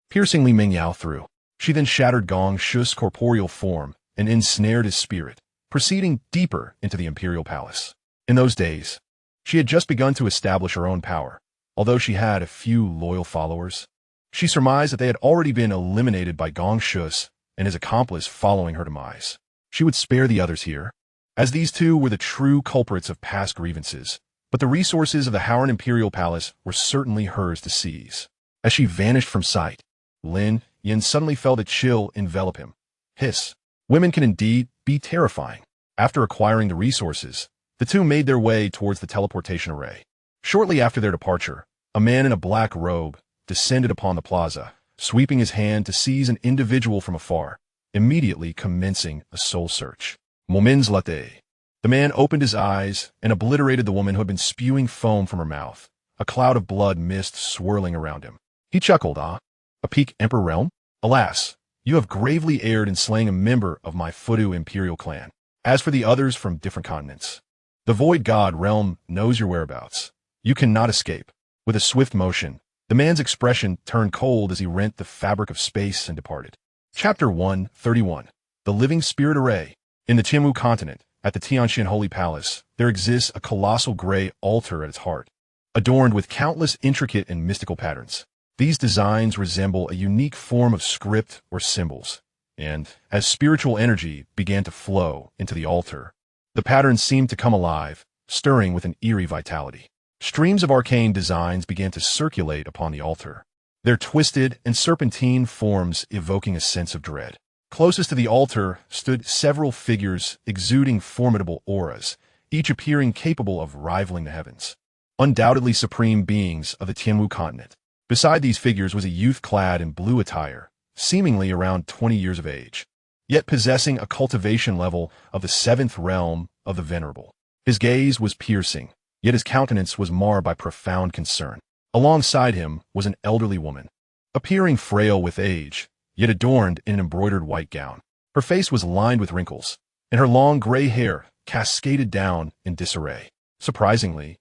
piercing Li Mingyao through. She then shattered Gong Shu's corporeal form and ensnared his spirit, proceeding deeper into the imperial palace. In those days, she had just begun to establish her own power. Although she had a few loyal followers, she surmised that they had already been eliminated by Gong Shu's and his accomplice following her demise. She would spare the others here, as these two were the true culprits of past grievances, but the resources of the Howran Imperial Palace were certainly hers to seize. As she vanished from sight, Lin Yin suddenly felt a chill envelop him. Hiss. Women can indeed be terrifying. After acquiring the resources, the two made their way towards the teleportation array. Shortly after their departure, a man in a black robe descended upon the plaza, sweeping his hand to seize an individual from afar, immediately commencing a soul search. Moments latte. The man opened his eyes and obliterated the woman who had been spewing foam from her mouth, a cloud of blood mist swirling around him. He chuckled, "Ah, a peak emperor realm? Alas, you have gravely erred in slaying a member of my Fudu imperial clan. As for the others from different continents, the Void God realm knows your whereabouts. You cannot escape." With a swift motion, the man's expression turned cold as he rent the fabric of space and departed. Chapter 131. The Living Spirit Array. In the Tianwu continent, at the Xianxia Holy Palace, there exists a colossal gray altar at its heart, adorned with countless intricate and mystical patterns. These designs resemble a unique form of script or symbols, and as spiritual energy began to flow into the altar, the patterns seemed to come alive, stirring with an eerie vitality. Streams of arcane designs began to circulate upon the altar, their twisted and serpentine forms evoking a sense of dread. Closest to the altar stood several figures exuding formidable auras, each appearing capable of rivaling the heavens. Undoubtedly supreme beings of the Tianwu continent. Beside these figures was a youth clad in blue attire, seemingly around 20 years of age, yet possessing a cultivation level of the 7th realm of the Venerable. His gaze was piercing, yet his countenance was marred by profound concern. Alongside him was an elderly woman, appearing frail with age, yet adorned in an embroidered white gown. Her face was lined with wrinkles, and her long gray hair cascaded down in disarray. Surprisingly,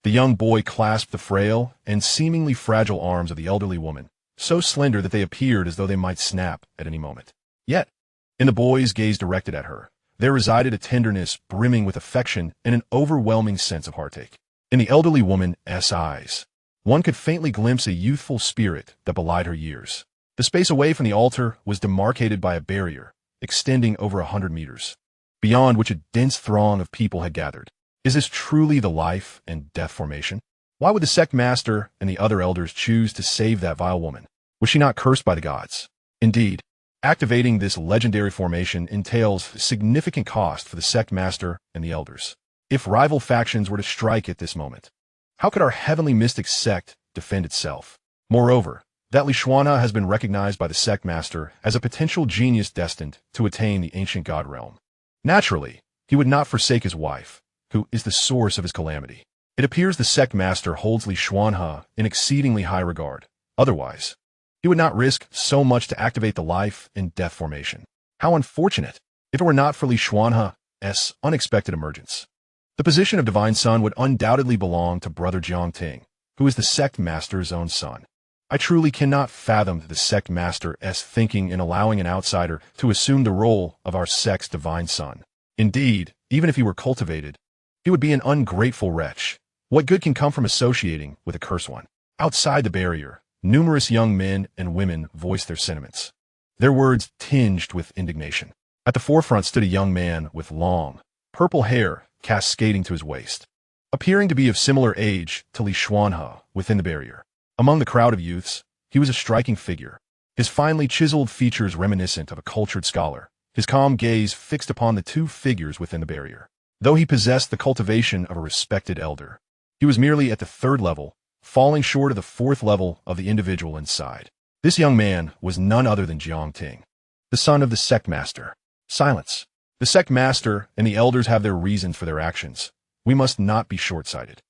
the young boy clasped the frail and seemingly fragile arms of the elderly woman, so slender that they appeared as though they might snap at any moment. Yet, in the boy's gaze directed at her, there resided a tenderness brimming with affection and an overwhelming sense of heartache. In the elderly woman's eyes, one could faintly glimpse a youthful spirit that belied her years. The space away from the altar was demarcated by a barrier, extending over 100 meters, beyond which a dense throng of people had gathered. Is this truly the life and death formation? Why would the sect master and the other elders choose to save that vile woman? Was she not cursed by the gods? Indeed, activating this legendary formation entails significant cost for the sect master and the elders. If rival factions were to strike at this moment, how could our heavenly mystic sect defend itself? Moreover, that Xianxia has been recognized by the sect master as a potential genius destined to attain the ancient god realm. Naturally, he would not forsake his wife, who is the source of his calamity. It appears the sect master holds Xianxia in exceedingly high regard. Otherwise, he would not risk so much to activate the life and death formation. How unfortunate, if it were not for Xianxia's unexpected emergence. The position of Divine Son would undoubtedly belong to Brother Jiangting, who is the sect master's own son. I truly cannot fathom the sect master's thinking in allowing an outsider to assume the role of our sect's Divine Son. Indeed, even if he were cultivated, he would be an ungrateful wretch. What good can come from associating with a cursed one? Outside the barrier, numerous young men and women voiced their sentiments, their words tinged with indignation. At the forefront stood a young man with long, purple hair cascading to his waist, appearing to be of similar age to Xianxia within the barrier. Among the crowd of youths, he was a striking figure, his finely chiseled features reminiscent of a cultured scholar, his calm gaze fixed upon the two figures within the barrier. Though he possessed the cultivation of a respected elder, he was merely at the 3rd level, falling short of the 4th level of the individual inside. This young man was none other than Jiangting, the son of the sect master. Silence. The sect master and the elders have their reasons for their actions. We must not be short-sighted.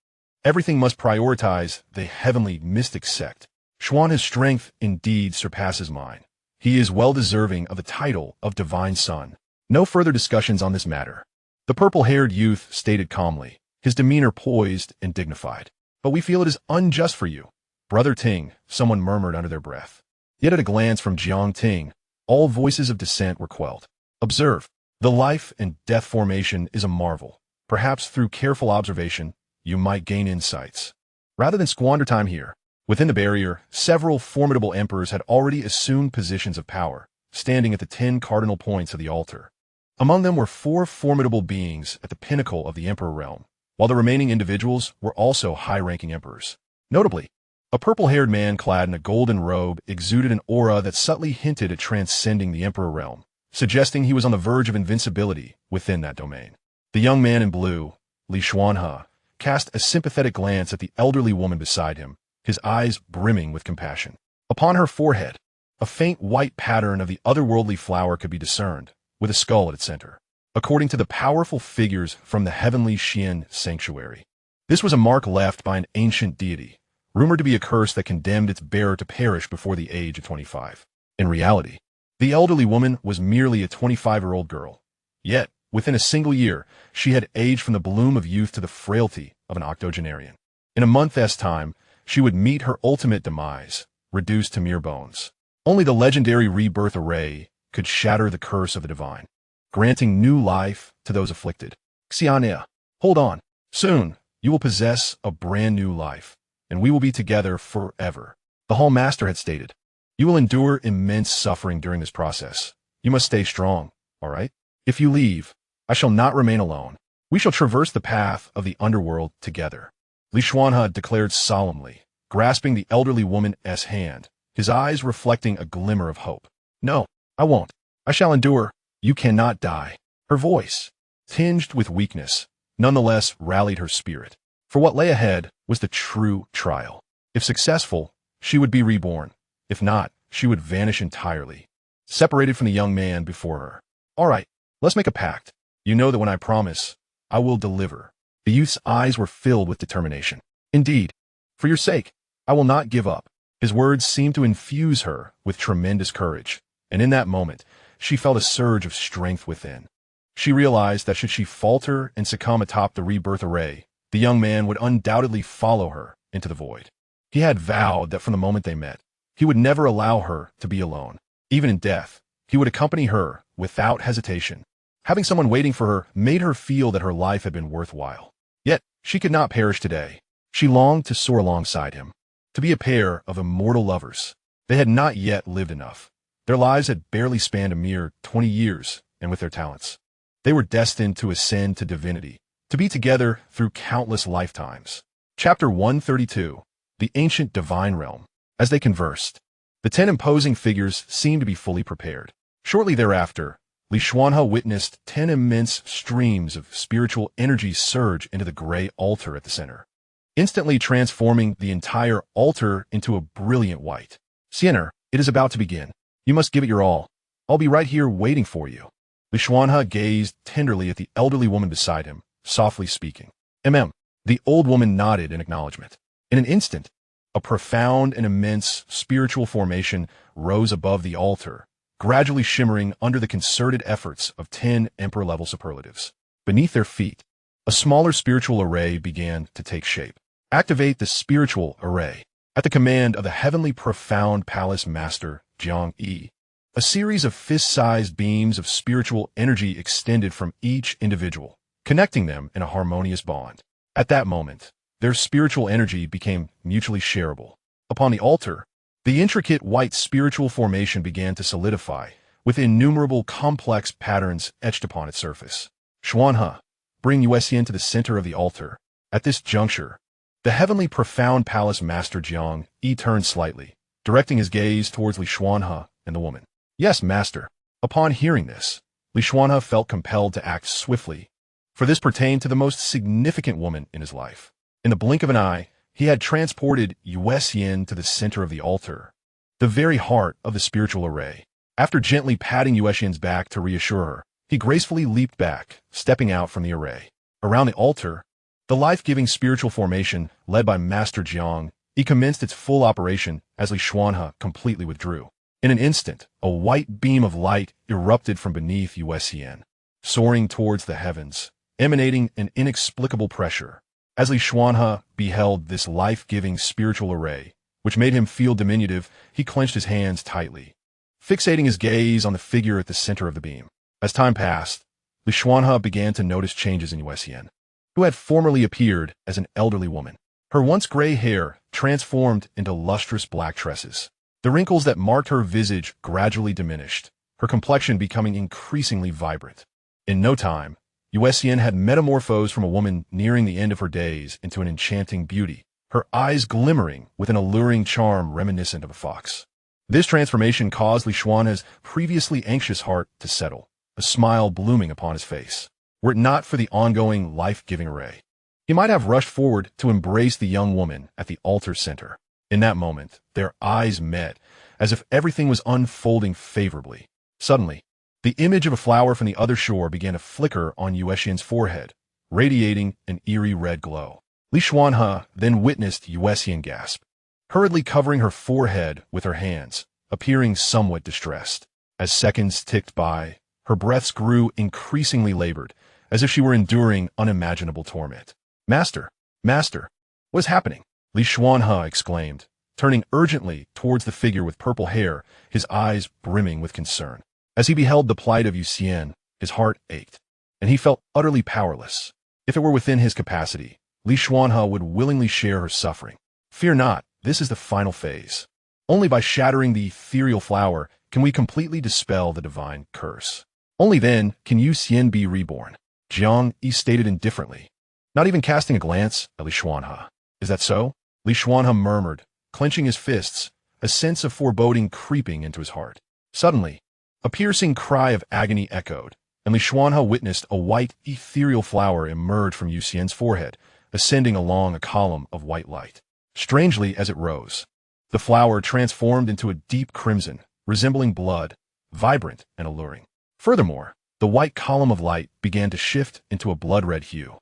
Everything must prioritize the heavenly mystic sect. Xuan's strength indeed surpasses mine, He is well deserving of the title of Divine Son. No further discussions on this matter. The purple-haired youth stated calmly, his demeanor poised and dignified. But we feel it is unjust for you, Brother Ting, someone murmured under their breath. Yet at a glance from Jiang Ting, all voices of dissent were quelled. Observe, the life and death formation is a marvel. Perhaps through careful observation, you might gain insights. Rather than squander time here, within the barrier, several formidable emperors had already assumed positions of power, standing at the 10 cardinal points of the altar. Among them were 4 formidable beings at the pinnacle of the emperor realm, while the remaining individuals were also high-ranking emperors. Notably, a purple-haired man clad in a golden robe exuded an aura that subtly hinted at transcending the emperor realm, suggesting he was on the verge of invincibility within that domain. The young man in blue, Xianxia, cast a sympathetic glance at the elderly woman beside him, his eyes brimming with compassion. Upon her forehead, a faint white pattern of the otherworldly flower could be discerned, with a skull at its center, according to the powerful figures from the heavenly Yuxian sanctuary. This was a mark left by an ancient deity, rumored to be a curse that condemned its bearer to perish before the age of 25. In reality, the elderly woman was merely a 25-year-old girl. Yet, within a single year, she had aged from the bloom of youth to the frailty of an octogenarian. In a month's time, she would meet her ultimate demise, reduced to mere bones. Only the legendary rebirth array could shatter the curse of the divine, granting new life to those afflicted. Xianxia, hold on. Soon, you will possess a brand new life, and we will be together forever. The Hall Master had stated, you will endure immense suffering during this process. You must stay strong, all right? If you leave, I shall not remain alone. We shall traverse the path of the underworld together. Xianxia declared solemnly, grasping the elderly woman's hand, his eyes reflecting a glimmer of hope. No, I won't. I shall endure. You cannot die. Her voice, tinged with weakness, nonetheless rallied her spirit. For what lay ahead was the true trial. If successful, she would be reborn. If not, she would vanish entirely, separated from the young man before her. All right, let's make a pact. You know that when I promise, I will deliver. The youth's eyes were filled with determination. Indeed, for your sake, I will not give up. His words seemed to infuse her with tremendous courage, and in that moment, she felt a surge of strength within. She realized that should she falter and succumb atop the rebirth array, the young man would undoubtedly follow her into the void. He had vowed that from the moment they met, he would never allow her to be alone. Even in death, he would accompany her without hesitation. Having someone waiting for her made her feel that her life had been worthwhile. Yet, she could not perish today. She longed to soar alongside him, to be a pair of immortal lovers. They had not yet lived enough. Their lives had barely spanned a mere 20 years, and with their talents, they were destined to ascend to divinity, to be together through countless lifetimes. Chapter 132, The Ancient Divine Realm. As they conversed, the 10 imposing figures seemed to be fully prepared. Shortly thereafter, Xianxia witnessed 10 immense streams of spiritual energy surge into the gray altar at the center, instantly transforming the entire altar into a brilliant white. Xianxia, it is about to begin. You must give it your all. I'll be right here waiting for you. Xianxia gazed tenderly at the elderly woman beside him, softly speaking. The old woman nodded in acknowledgement. In an instant, a profound and immense spiritual formation rose above the altar, gradually shimmering under the concerted efforts of 10 emperor-level superlatives. Beneath their feet, a smaller spiritual array began to take shape. Activate the spiritual array. At the command of the heavenly profound palace master, Xianxia, a series of fist-sized beams of spiritual energy extended from each individual, connecting them in a harmonious bond. At that moment, their spiritual energy became mutually shareable. Upon the altar, the intricate white spiritual formation began to solidify, with innumerable complex patterns etched upon its surface. Xianxia, bring Yuxian to the center of the altar. At this juncture, the heavenly profound palace master Xianxia turned slightly, directing his gaze towards Xianxia and the woman. Yes, master. Upon hearing this, Xianxia felt compelled to act swiftly, for this pertained to the most significant woman in his life. In the blink of an eye, he had transported Yuxian to the center of the altar, the very heart of the spiritual array. After gently patting Yuxian's back to reassure her, he gracefully leaped back, stepping out from the array. Around the altar, the life-giving spiritual formation, led by Master Jiang, commenced its full operation as Xianxia completely withdrew. In an instant, a white beam of light erupted from beneath Yuxian, soaring towards the heavens, emanating an inexplicable pressure. As Xianxia beheld this life-giving spiritual array, which made him feel diminutive, he clenched his hands tightly, fixating his gaze on the figure at the center of the beam. As time passed, Xianxia began to notice changes in Yuxian, who had formerly appeared as an elderly woman. Her once gray hair transformed into lustrous black tresses. The wrinkles that marked her visage gradually diminished, her complexion becoming increasingly vibrant. In no time, Yuxian had metamorphosed from a woman nearing the end of her days into an enchanting beauty, her eyes glimmering with an alluring charm reminiscent of a fox. This transformation caused Xianxia's previously anxious heart to settle, a smile blooming upon his face. Were it not for the ongoing life-giving array, he might have rushed forward to embrace the young woman at the altar center. In that moment, their eyes met, as if everything was unfolding favorably. Suddenly, the image of a flower from the other shore began to flicker on Yuxian's forehead, radiating an eerie red glow. Xianxia then witnessed Yuxian gasp, hurriedly covering her forehead with her hands, appearing somewhat distressed. As seconds ticked by, her breaths grew increasingly labored, as if she were enduring unimaginable torment. Master! Master! What is happening? Xianxia exclaimed, turning urgently towards the figure with purple hair, his eyes brimming with concern. As he beheld the plight of Yuxian, his heart ached, and he felt utterly powerless. If it were within his capacity, Xianxia would willingly share her suffering. Fear not, this is the final phase. Only by shattering the ethereal flower can we completely dispel the divine curse. Only then can Yuxian be reborn. Xianxia stated indifferently, not even casting a glance at Xianxia. Is that so? Xianxia murmured, clenching his fists, a sense of foreboding creeping into his heart. Suddenly, a piercing cry of agony echoed, and Xianxia witnessed a white, ethereal flower emerge from Yuxian's forehead, ascending along a column of white light. Strangely as it rose, the flower transformed into a deep crimson, resembling blood, vibrant and alluring. Furthermore, the white column of light began to shift into a blood-red hue.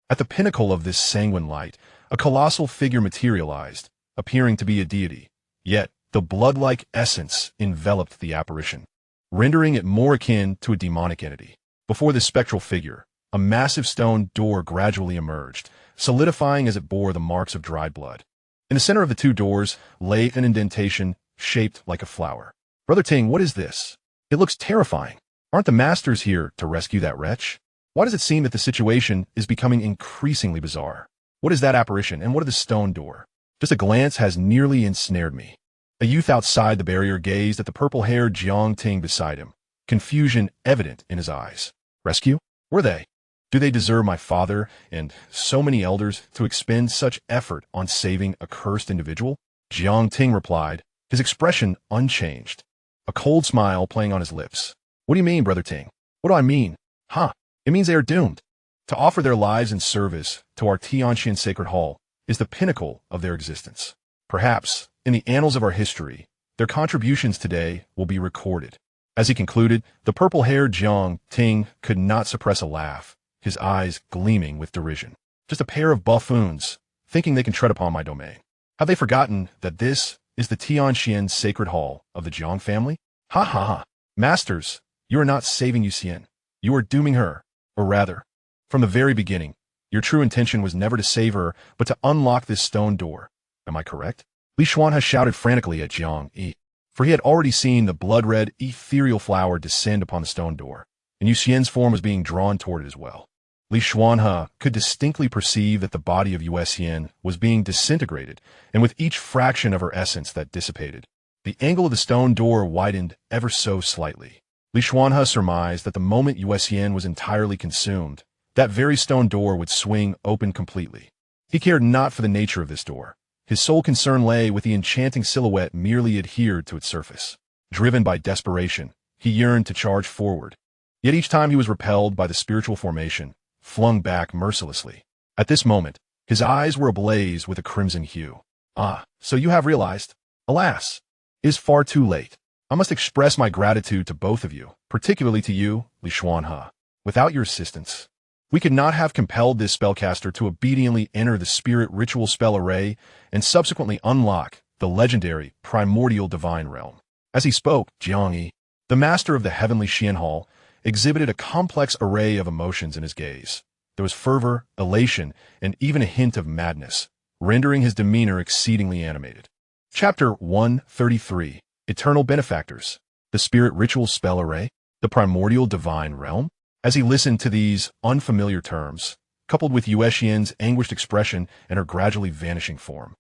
At the pinnacle of this sanguine light, a colossal figure materialized, appearing to be a deity. Yet, the blood-like essence enveloped the apparition, rendering it more akin to a demonic entity. Before this spectral figure, a massive stone door gradually emerged, solidifying as it bore the marks of dried blood. In the center of the two doors lay an indentation shaped like a flower. Brother Ting, what is this? It looks terrifying. Aren't the masters here to rescue that wretch? Why does it seem that the situation is becoming increasingly bizarre? What is that apparition, and what is the stone door? Just a glance has nearly ensnared me. A youth outside the barrier gazed at the purple-haired Jiang Ting beside him, confusion evident in his eyes. Rescue? Were they? Do they deserve my father and so many elders to expend such effort on saving a cursed individual? Jiang Ting replied, his expression unchanged, a cold smile playing on his lips. What do you mean, Brother Ting? What do I mean? It means they are doomed. To offer their lives in service to our Xianxian sacred hall is the pinnacle of their existence. Perhaps, in the annals of our history, their contributions today will be recorded. As he concluded, the purple-haired Jiang Ting could not suppress a laugh, his eyes gleaming with derision. Just a pair of buffoons, thinking they can tread upon my domain. Have they forgotten that this is the Xianxian sacred hall of the Jiang family? Ha ha ha. Masters, you are not saving Yuxian. You are dooming her. Or rather, from the very beginning, your true intention was never to save her, but to unlock this stone door. Am I correct? Xianxia shouted frantically at Jiang Yi, for he had already seen the blood-red, ethereal flower descend upon the stone door, and Yuxian's form was being drawn toward it as well. Xianxia could distinctly perceive that the body of Yuxian was being disintegrated, and with each fraction of her essence that dissipated, the angle of the stone door widened ever so slightly. Xianxia surmised that the moment Yuxian was entirely consumed, that very stone door would swing open completely. He cared not for the nature of this door. His sole concern lay with the enchanting silhouette merely adhered to its surface. Driven by desperation, he yearned to charge forward. Yet each time he was repelled by the spiritual formation, flung back mercilessly. At this moment, his eyes were ablaze with a crimson hue. Ah, so you have realized. Alas, it is far too late. I must express my gratitude to both of you, particularly to you, Xianxia. Without your assistance, we could not have compelled this spellcaster to obediently enter the spirit ritual spell array and subsequently unlock the legendary primordial divine realm. As he spoke, Jiangyi, the master of the heavenly Xian Hall, exhibited a complex array of emotions in his gaze. There was fervor, elation, and even a hint of madness, rendering his demeanor exceedingly animated. Chapter 133, Eternal Benefactors, the Spirit Ritual Spell Array, the Primordial Divine Realm. As he listened to these unfamiliar terms, coupled with Yuxian's anguished expression and her gradually vanishing form,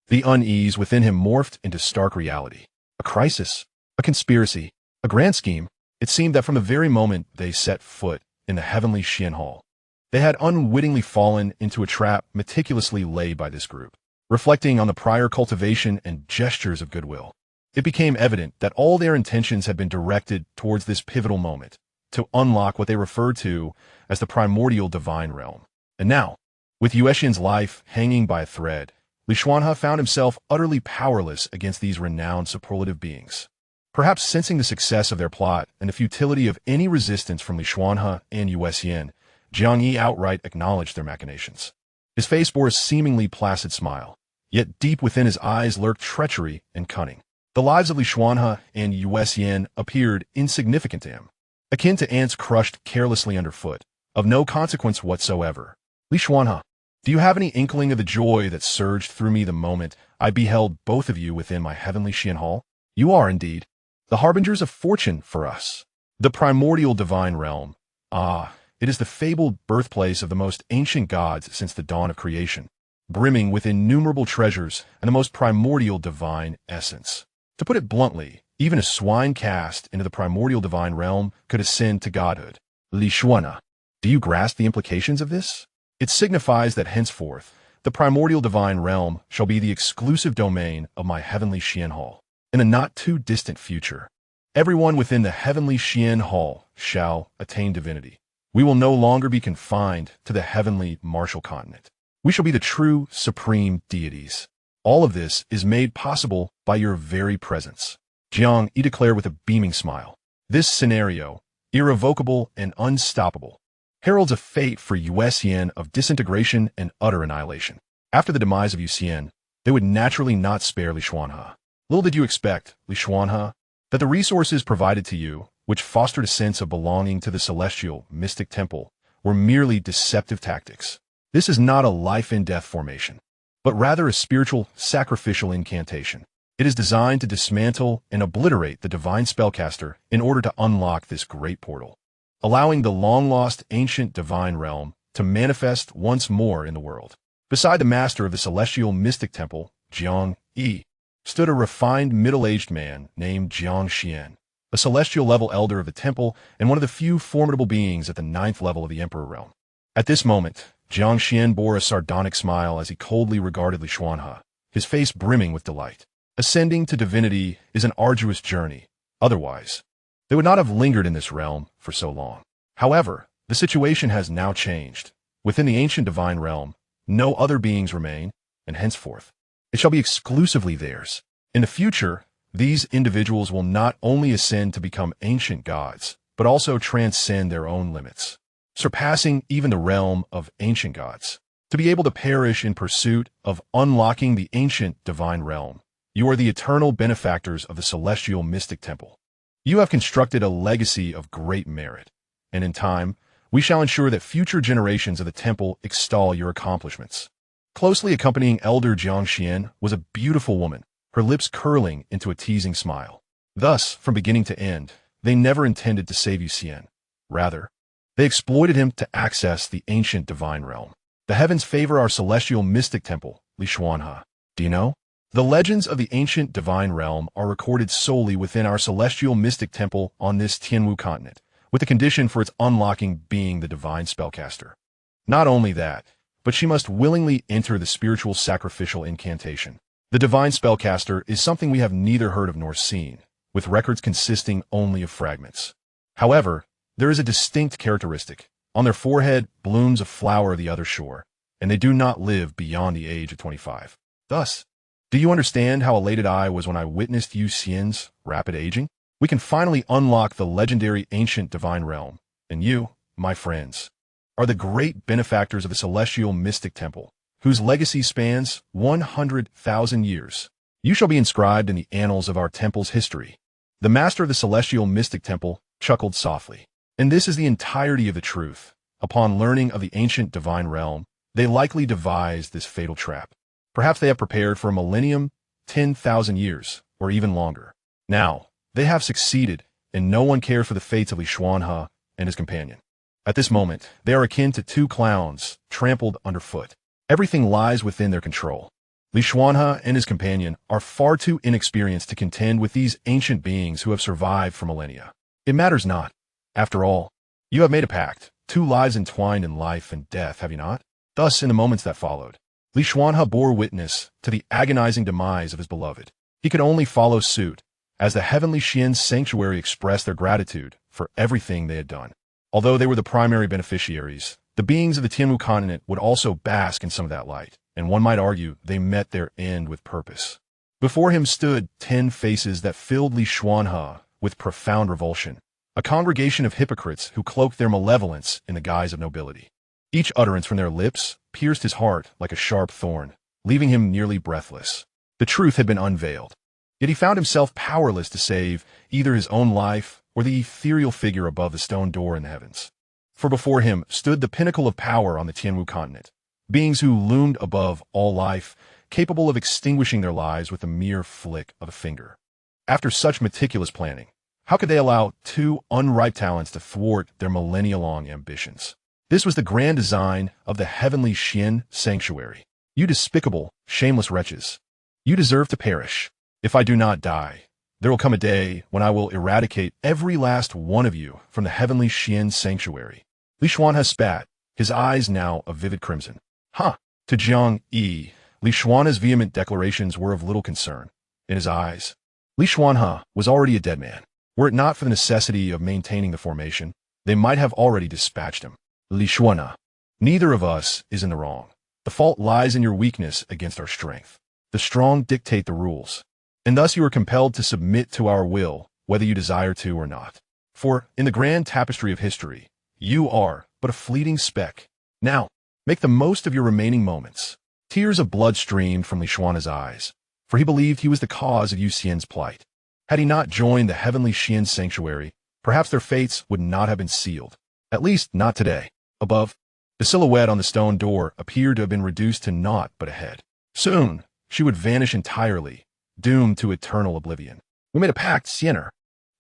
the unease within him morphed into stark reality. A crisis, a conspiracy, a grand scheme. It seemed that from the very moment they set foot in the heavenly Xian Hall, they had unwittingly fallen into a trap meticulously laid by this group. Reflecting on the prior cultivation and gestures of goodwill, it became evident that all their intentions had been directed towards this pivotal moment, to unlock what they referred to as the primordial divine realm. And now, with Yuxian's life hanging by a thread, Xianxia found himself utterly powerless against these renowned superlative beings. Perhaps sensing the success of their plot and the futility of any resistance from Xianxia and Yuxian, Jiangyi outright acknowledged their machinations. His face bore a seemingly placid smile, yet deep within his eyes lurked treachery and cunning. The lives of Xianxia and Yuxian appeared insignificant to him, akin to ants crushed carelessly underfoot, of no consequence whatsoever. Xianxia, do you have any inkling of the joy that surged through me the moment I beheld both of you within my heavenly Xian Hall? You are, indeed, the harbingers of fortune for us. The primordial divine realm. Ah, it is the fabled birthplace of the most ancient gods since the dawn of creation, brimming with innumerable treasures and the most primordial divine essence. To put it bluntly, even a swine cast into the primordial divine realm could ascend to godhood. Xianxia, do you grasp the implications of this? It signifies that henceforth, the primordial divine realm shall be the exclusive domain of my heavenly Xian Hall. In the not-too-distant future, everyone within the heavenly Xian Hall shall attain divinity. We will no longer be confined to the heavenly martial continent. We shall be the true supreme deities. All of this is made possible by your very presence. Jiangyi declared with a beaming smile. This scenario, irrevocable and unstoppable, heralds a fate for Yuxian of disintegration and utter annihilation. After the demise of Yuxian, they would naturally not spare Xianxia. Little did you expect, Xianxia, that the resources provided to you, which fostered a sense of belonging to the celestial mystic temple, were merely deceptive tactics. This is not a life-and-death formation, but rather a spiritual, sacrificial incantation. It is designed to dismantle and obliterate the divine spellcaster in order to unlock this great portal, allowing the long-lost ancient divine realm to manifest once more in the world. Beside the master of the celestial mystic temple, Jiangyi, stood a refined middle-aged man named Xianxian, a celestial-level elder of the temple and one of the few formidable beings at the 9th level of the Emperor realm. At this moment, Xianxian bore a sardonic smile as he coldly regarded Xianxia, his face brimming with delight. Ascending to divinity is an arduous journey. Otherwise, they would not have lingered in this realm for so long. However, the situation has now changed. Within the ancient divine realm, no other beings remain, and henceforth, it shall be exclusively theirs. In the future, these individuals will not only ascend to become ancient gods, but also transcend their own limits, surpassing even the realm of ancient gods. To be able to perish in pursuit of unlocking the ancient divine realm, you are the eternal benefactors of the celestial mystic temple. You have constructed a legacy of great merit, and in time, we shall ensure that future generations of the temple extol your accomplishments. Closely accompanying Elder Xianxian was a beautiful woman, her lips curling into a teasing smile. Thus, from beginning to end, they never intended to save Yuxian. Rather, they exploited him to access the ancient divine realm. The heavens favor our celestial mystic temple, Xianxia. Do you know? The legends of the ancient divine realm are recorded solely within our celestial mystic temple on this Tianwu continent, with the condition for its unlocking being the divine spellcaster. Not only that, but she must willingly enter the spiritual sacrificial incantation. The divine spellcaster is something we have neither heard of nor seen, with records consisting only of fragments. However, there is a distinct characteristic. On their forehead blooms a flower of the other shore, and they do not live beyond the age of 25. Thus, do you understand how elated I was when I witnessed Yuxian's rapid aging? We can finally unlock the legendary ancient divine realm, and you, my friends, are the great benefactors of the celestial mystic temple, whose legacy spans 100,000 years. You shall be inscribed in the annals of our temple's history. The master of the celestial mystic temple chuckled softly. And this is the entirety of the truth. Upon learning of the ancient divine realm, they likely devised this fatal trap. Perhaps they have prepared for a millennium, 10,000 years, or even longer. Now, they have succeeded, and no one cares for the fates of Xianxia and his companion. At this moment, they are akin to two clowns trampled underfoot. Everything lies within their control. Xianxia and his companion are far too inexperienced to contend with these ancient beings who have survived for millennia. It matters not. After all, you have made a pact, two lives entwined in life and death, have you not? Thus, in the moments that followed, Xianxia bore witness to the agonizing demise of his beloved. He could only follow suit, as the heavenly Yuxian sanctuary expressed their gratitude for everything they had done. Although they were the primary beneficiaries, the beings of the Tianwu continent would also bask in some of that light, and one might argue they met their end with purpose. Before him stood 10 faces that filled Xianxia with profound revulsion, a congregation of hypocrites who cloaked their malevolence in the guise of nobility. Each utterance from their lips pierced his heart like a sharp thorn, leaving him nearly breathless. The truth had been unveiled, yet he found himself powerless to save either his own life or the ethereal figure above the stone door in the heavens. For before him stood the pinnacle of power on the Tianwu continent, beings who loomed above all life, capable of extinguishing their lives with a mere flick of a finger. After such meticulous planning, how could they allow two unripe talents to thwart their millennia-long ambitions? This was the grand design of the heavenly Yuxian sanctuary. You despicable, shameless wretches. You deserve to perish. If I do not die, there will come a day when I will eradicate every last one of you from the heavenly Yuxian sanctuary. Xianxia spat, his eyes now a vivid crimson. Ha! To Xianxia, Xianxia's vehement declarations were of little concern. In his eyes, Xianxia was already a dead man. Were it not for the necessity of maintaining the formation, they might have already dispatched him. Xianxia, neither of us is in the wrong. The fault lies in your weakness against our strength. The strong dictate the rules, and thus you are compelled to submit to our will, whether you desire to or not. For, in the grand tapestry of history, you are but a fleeting speck. Now, make the most of your remaining moments. Tears of blood streamed from Xianxia's eyes, for he believed he was the cause of Yuxian's plight. Had he not joined the heavenly Yuxian sanctuary, perhaps their fates would not have been sealed. At least, not today. Above, the silhouette on the stone door appeared to have been reduced to naught but a head. Soon, she would vanish entirely, doomed to eternal oblivion. We made a pact, Xianxia.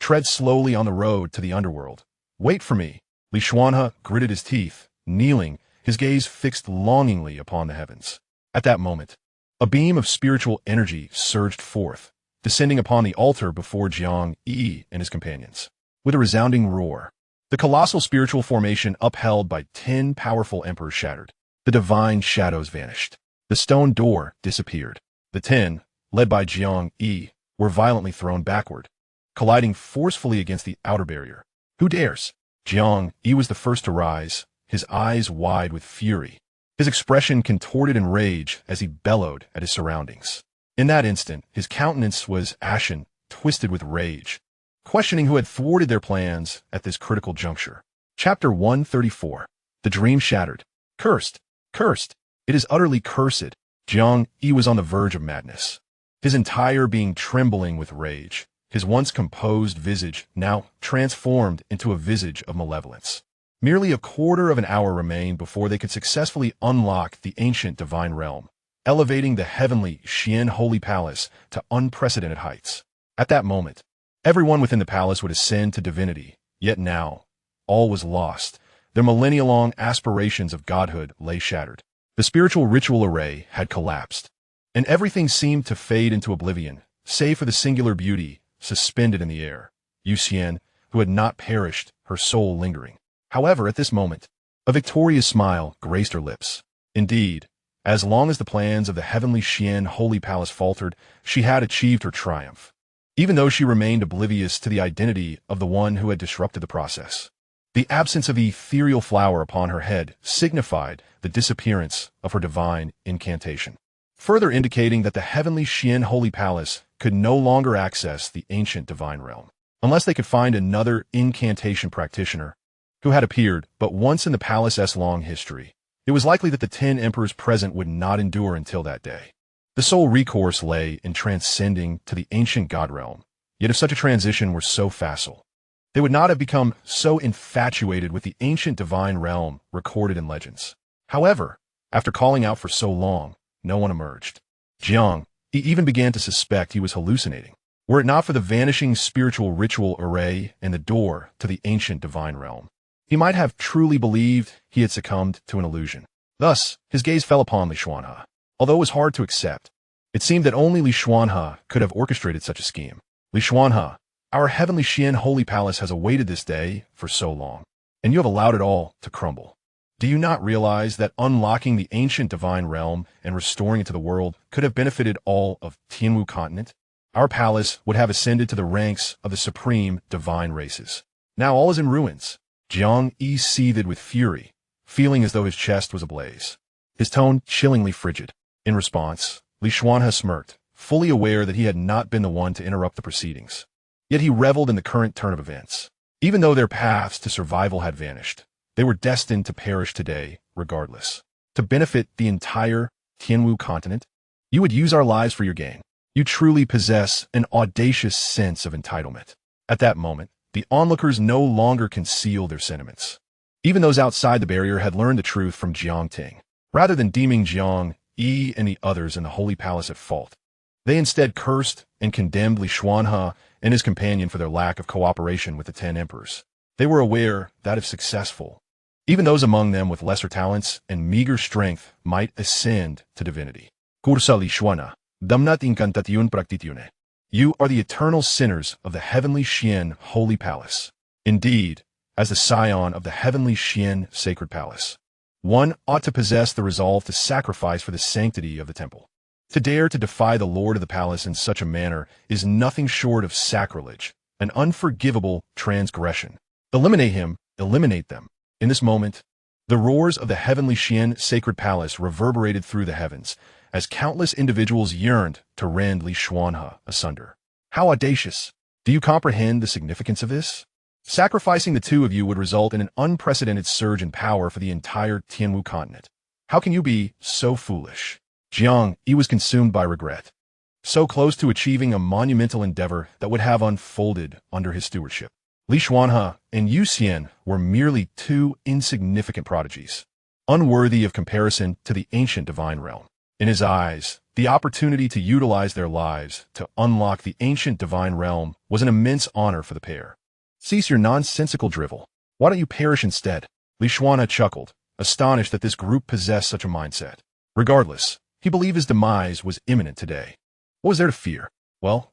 Tread slowly on the road to the underworld. Wait for me. Xianxia gritted his teeth, kneeling, his gaze fixed longingly upon the heavens. At that moment, a beam of spiritual energy surged forth, descending upon the altar before Xianxia and his companions. With a resounding roar, the colossal spiritual formation upheld by 10 powerful emperors shattered. The divine shadows vanished. The stone door disappeared. The 10, led by Xianxia, were violently thrown backward, colliding forcefully against the outer barrier. Who dares? Xianxia was the first to rise, his eyes wide with fury, his expression contorted in rage as he bellowed at his surroundings. In that instant, his countenance was ashen, twisted with rage, questioning who had thwarted their plans at this critical juncture. Chapter 134. The Dream Shattered. Cursed! Cursed! It is utterly cursed. Xianxia was on the verge of madness, his entire being trembling with rage, his once composed visage now transformed into a visage of malevolence. Merely a quarter of an hour remained before they could successfully unlock the ancient divine realm, elevating the heavenly Yuxian holy palace to unprecedented heights. At that moment, everyone within the palace would ascend to divinity, yet now, all was lost. Their millennia-long aspirations of godhood lay shattered. The spiritual ritual array had collapsed, and everything seemed to fade into oblivion, save for the singular beauty suspended in the air, Yuxian, who had not perished, her soul lingering. However, at this moment, a victorious smile graced her lips. Indeed, as long as the plans of the heavenly Yuxian holy palace faltered, she had achieved her triumph, even though she remained oblivious to the identity of the one who had disrupted the process. The absence of the ethereal flower upon her head signified the disappearance of her divine incantation, further indicating that the heavenly Yuxian holy palace could no longer access the ancient divine realm, unless they could find another incantation practitioner who had appeared but once in the palace's long history. It was likely that the 10 emperors present would not endure until that day. The sole recourse lay in transcending to the ancient god realm, Yet if such a transition were so facile, they would not have become so infatuated with the ancient divine realm recorded in legends. However, after calling out for so long, no one emerged. Jiang, he even began to suspect he was hallucinating, were it not for the vanishing spiritual ritual array and the door to the ancient divine realm. He might have truly believed he had succumbed to an illusion. Thus, his gaze fell upon Li Xuanhe. Although it was hard to accept, it seemed that only Li Xuanhe could have orchestrated such a scheme. Li Xuanhe, our heavenly Xian holy palace has awaited this day for so long, and you have allowed it all to crumble. Do you not realize that unlocking the ancient divine realm and restoring it to the world could have benefited all of Tianwu continent? Our palace would have ascended to the ranks of the supreme divine races. Now all is in ruins. Jiang Yi seethed with fury, feeling as though his chest was ablaze, his tone chillingly frigid. In response, Li Xuanhe smirked, fully aware that he had not been the one to interrupt the proceedings. Yet he reveled in the current turn of events. Even though their paths to survival had vanished, they were destined to perish today, regardless. To benefit the entire Tianwu continent, you would use our lives for your gain. You truly possess an audacious sense of entitlement. At that moment, the onlookers no longer concealed their sentiments. Even those outside the barrier had learned the truth from Jiang Ting. Rather than deeming Jiang Yi and the others in the Holy Palace at fault, they instead cursed and condemned Li Xuanhe and his companion for their lack of cooperation with the 10 emperors. They were aware that if successful, even those among them with lesser talents and meager strength might ascend to divinity. Cursa Li Xuanhe, damnat incantation practitione. You are the eternal sinners of the heavenly Xian Holy Palace. Indeed, as the scion of the heavenly Xian Sacred Palace, one ought to possess the resolve to sacrifice for the sanctity of the temple. To dare to defy the lord of the palace in such a manner is nothing short of sacrilege, an unforgivable transgression. Eliminate him, eliminate them. In this moment, the roars of the heavenly Xian Sacred Palace reverberated through the heavens, as countless individuals yearned to rend Li Xuanhe asunder. How audacious! Do you comprehend the significance of this? Sacrificing the two of you would result in an unprecedented surge in power for the entire Tianwu continent. How can you be so foolish? Jiang Yi was consumed by regret. So close to achieving a monumental endeavor that would have unfolded under his stewardship. Li Xuanhe and Yuxian were merely two insignificant prodigies, unworthy of comparison to the ancient divine realm. In his eyes, the opportunity to utilize their lives to unlock the ancient divine realm was an immense honor for the pair. Cease your nonsensical drivel. Why don't you perish instead? Li Xuanhe chuckled, astonished that this group possessed such a mindset. Regardless, he believed his demise was imminent today. What was there to fear? Well,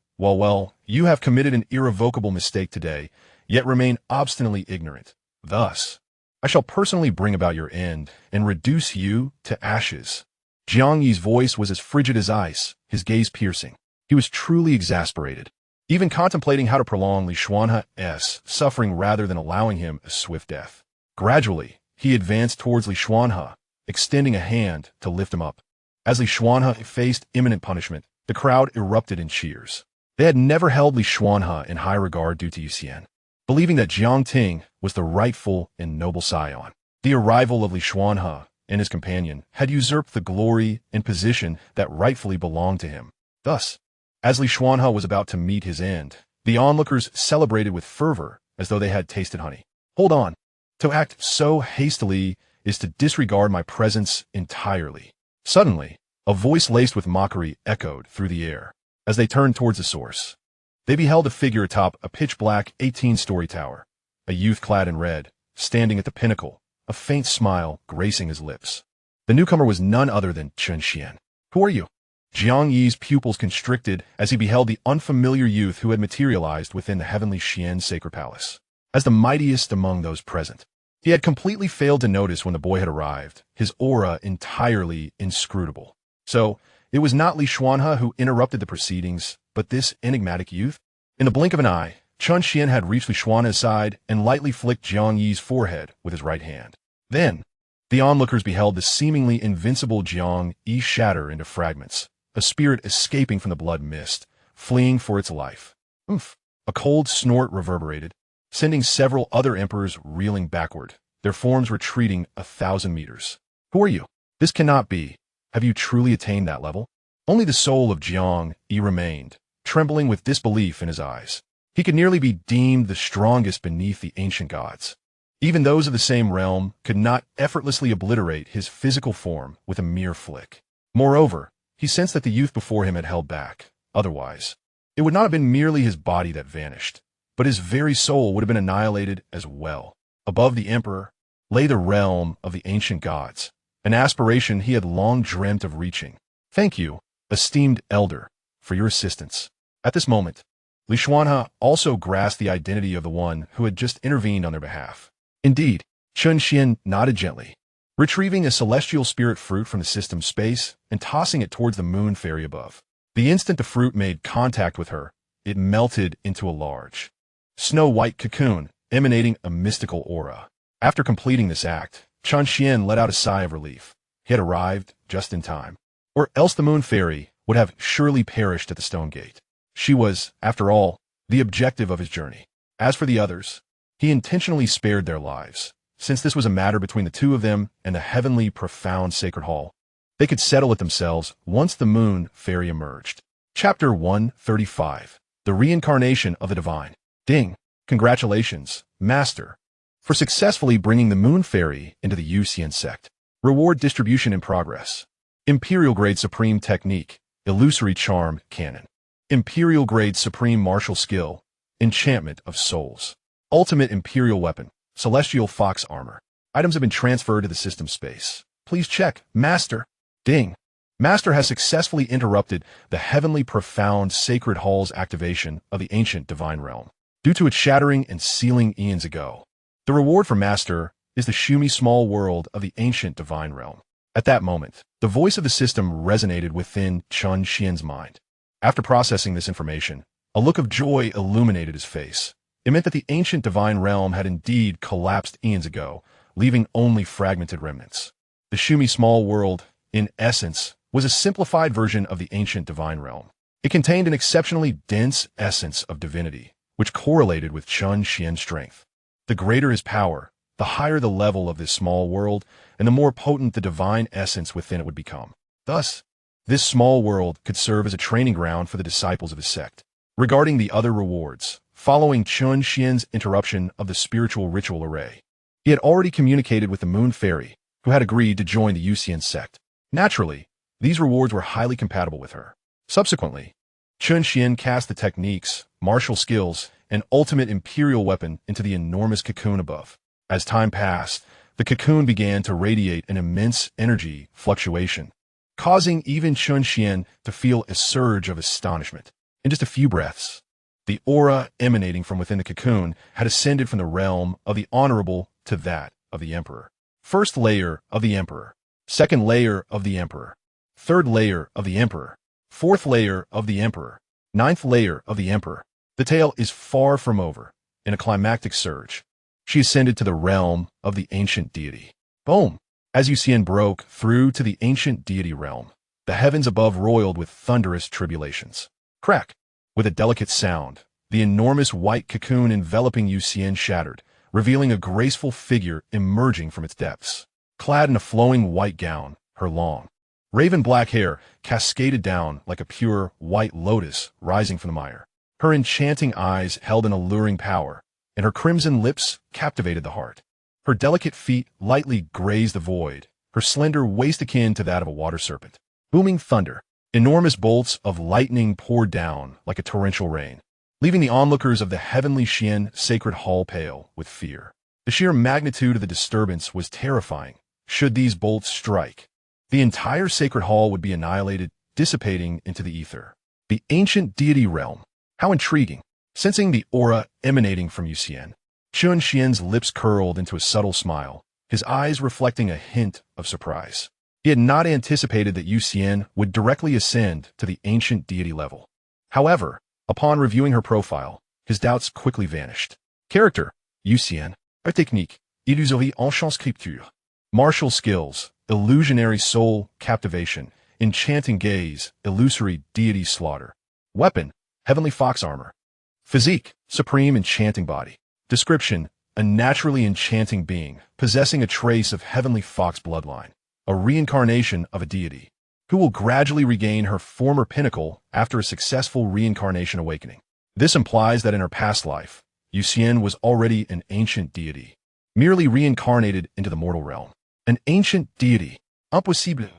you have committed an irrevocable mistake today, yet remain obstinately ignorant. Thus, I shall personally bring about your end and reduce you to ashes. Jiang Yi's voice was as frigid as ice, his gaze piercing. He was truly exasperated, even contemplating how to prolong Li Xuanhe's suffering rather than allowing him a swift death. Gradually, he advanced towards Li Xuanhe, extending a hand to lift him up. As Li Xuanhe faced imminent punishment, the crowd erupted in cheers. They had never held Li Xuanhe in high regard due to Yuxian, believing that Jiang Ting was the rightful and noble scion. The arrival of Li Xuanhe and his companion had usurped the glory and position that rightfully belonged to him. Thus, as Li Xuanhe was about to meet his end, the onlookers celebrated with fervor as though they had tasted honey. Hold on. To act so hastily is to disregard my presence entirely. Suddenly, a voice laced with mockery echoed through the air. As they turned towards the source, they beheld a figure atop a pitch-black 18-story tower, a youth clad in red, standing at the pinnacle, a faint smile gracing his lips. The newcomer was none other than Chen Xuan. Who are you? Jiang Yi's pupils constricted as he beheld the unfamiliar youth who had materialized within the heavenly Xian Sacred Palace. As the mightiest among those present, he had completely failed to notice when the boy had arrived, his aura entirely inscrutable. So, it was not Li Xuanhe who interrupted the proceedings, but this enigmatic youth? In the blink of an eye, Chen Xuan had reached Li Xuanhe's side and lightly flicked Jiang Yi's forehead with his right hand. Then, the onlookers beheld the seemingly invincible Jiang Yi shatter into fragments, a spirit escaping from the blood mist, fleeing for its life. Oomph! A cold snort reverberated, sending several other emperors reeling backward, their forms retreating 1,000 meters. Who are you? This cannot be. Have you truly attained that level? Only the soul of Jiang Yi remained, trembling with disbelief in his eyes. He could nearly be deemed the strongest beneath the ancient gods. Even those of the same realm could not effortlessly obliterate his physical form with a mere flick. Moreover, he sensed that the youth before him had held back. Otherwise, it would not have been merely his body that vanished, but his very soul would have been annihilated as well. Above the emperor lay the realm of the ancient gods, an aspiration he had long dreamt of reaching. Thank you, esteemed elder, for your assistance. At this moment, Xianxia also grasped the identity of the one who had just intervened on their behalf. Indeed, Chen Xuan nodded gently, retrieving a celestial spirit fruit from the system space and tossing it towards the moon fairy above. The instant the fruit made contact with her, it melted into a large, snow-white cocoon, emanating a mystical aura. After completing this act, Chen Xuan let out a sigh of relief. He had arrived just in time, or else the moon fairy would have surely perished at the stone gate. She was, after all, the objective of his journey. As for the others, he intentionally spared their lives, since this was a matter between the two of them and the heavenly profound sacred hall. They could settle it themselves once the moon fairy emerged. Chapter 135. The Reincarnation of the Divine. Ding! Congratulations, Master, for successfully bringing the moon fairy into the Yuxian Sect. Reward distribution in progress. Imperial Grade Supreme Technique, Illusory Charm Cannon. Imperial Grade Supreme Martial Skill, Enchantment of Souls. Ultimate Imperial Weapon, Celestial Fox Armor. Items have been transferred to the system space. Please check, Master. Ding. Master has successfully interrupted the heavenly profound sacred hall's activation of the ancient divine realm, due to its shattering and sealing eons ago. The reward for Master is the Shumi small world of the ancient divine realm. At that moment, the voice of the system resonated within Chen Xuan's mind. After processing this information, a look of joy illuminated his face. It meant that the ancient divine realm had indeed collapsed eons ago, leaving only fragmented remnants. The Shumi small world, in essence, was a simplified version of the ancient divine realm. It contained an exceptionally dense essence of divinity, which correlated with Chen Xuan's strength. The greater his power, the higher the level of this small world, and the more potent the divine essence within it would become. Thus, this small world could serve as a training ground for the disciples of his sect. Regarding the other rewards, following Chen Xuan's interruption of the spiritual ritual array, he had already communicated with the moon fairy, who had agreed to join the Yuxian Sect. Naturally, these rewards were highly compatible with her. Subsequently, Chen Xuan cast the techniques, martial skills, and ultimate imperial weapon into the enormous cocoon above. As time passed, the cocoon began to radiate an immense energy fluctuation, causing even Chen Xuan to feel a surge of astonishment. In just a few breaths, the aura emanating from within the cocoon had ascended from the realm of the honorable to that of the emperor. First layer of the emperor, second layer of the emperor, third layer of the emperor, fourth layer of the emperor, ninth layer of the emperor. The tale is far from over. In a climactic surge, she ascended to the realm of the ancient deity. Boom! As Yuxian broke through to the ancient deity realm, the heavens above roiled with thunderous tribulations. Crack! With a delicate sound, the enormous white cocoon enveloping Yuxian shattered, revealing a graceful figure emerging from its depths. Clad in a flowing white gown, her long, raven black hair cascaded down like a pure white lotus rising from the mire. Her enchanting eyes held an alluring power, and her crimson lips captivated the heart. Her delicate feet lightly grazed the void, her slender waist akin to that of a water serpent. Booming thunder, enormous bolts of lightning poured down like a torrential rain, leaving the onlookers of the heavenly Xian sacred hall pale with fear. The sheer magnitude of the disturbance was terrifying. Should these bolts strike, the entire sacred hall would be annihilated, dissipating into the ether. The ancient deity realm. How intriguing. Sensing the aura emanating from Yuxian, Chen Xuan's lips curled into a subtle smile, his eyes reflecting a hint of surprise. He had not anticipated that Yuxian would directly ascend to the ancient deity level. However, upon reviewing her profile, his doubts quickly vanished. Character, Yuxian. Technique, illusory enchantement. Martial skills, illusionary soul, captivation, enchanting gaze, illusory deity slaughter. Weapon, heavenly fox armor. Physique, supreme enchanting body. Description, a naturally enchanting being, possessing a trace of heavenly fox bloodline. A reincarnation of a deity. who will gradually regain her former pinnacle after a successful reincarnation awakening. This implies that in her past life, Yuxian was already an ancient deity, merely reincarnated into the mortal realm. An ancient deity. Impossible.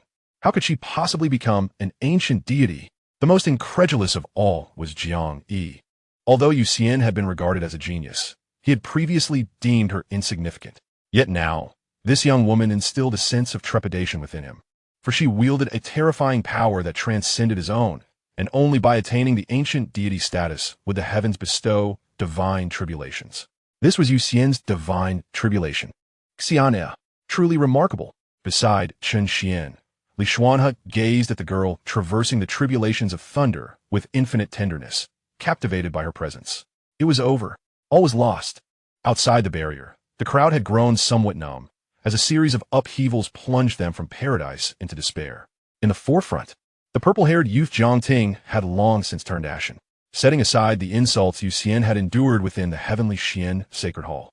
How could she possibly become an ancient deity? The most incredulous of all was Jiang Yi. Although Yuxian had been regarded as a genius, he had previously deemed her insignificant. Yet now, this young woman instilled a sense of trepidation within him, for she wielded a terrifying power that transcended his own, and only by attaining the ancient deity status would the heavens bestow divine tribulations. This was Yuxian's divine tribulation. Xianxia, truly remarkable. Beside Chen Xuan, Xuan gazed at the girl traversing the tribulations of thunder with infinite tenderness, captivated by her presence. It was over. All was lost. Outside the barrier, the crowd had grown somewhat numb, as a series of upheavals plunged them from paradise into despair. In the forefront, the purple-haired youth Jiang Ting had long since turned ashen, setting aside the insults Yuxian had endured within the heavenly Xian Sacred Hall.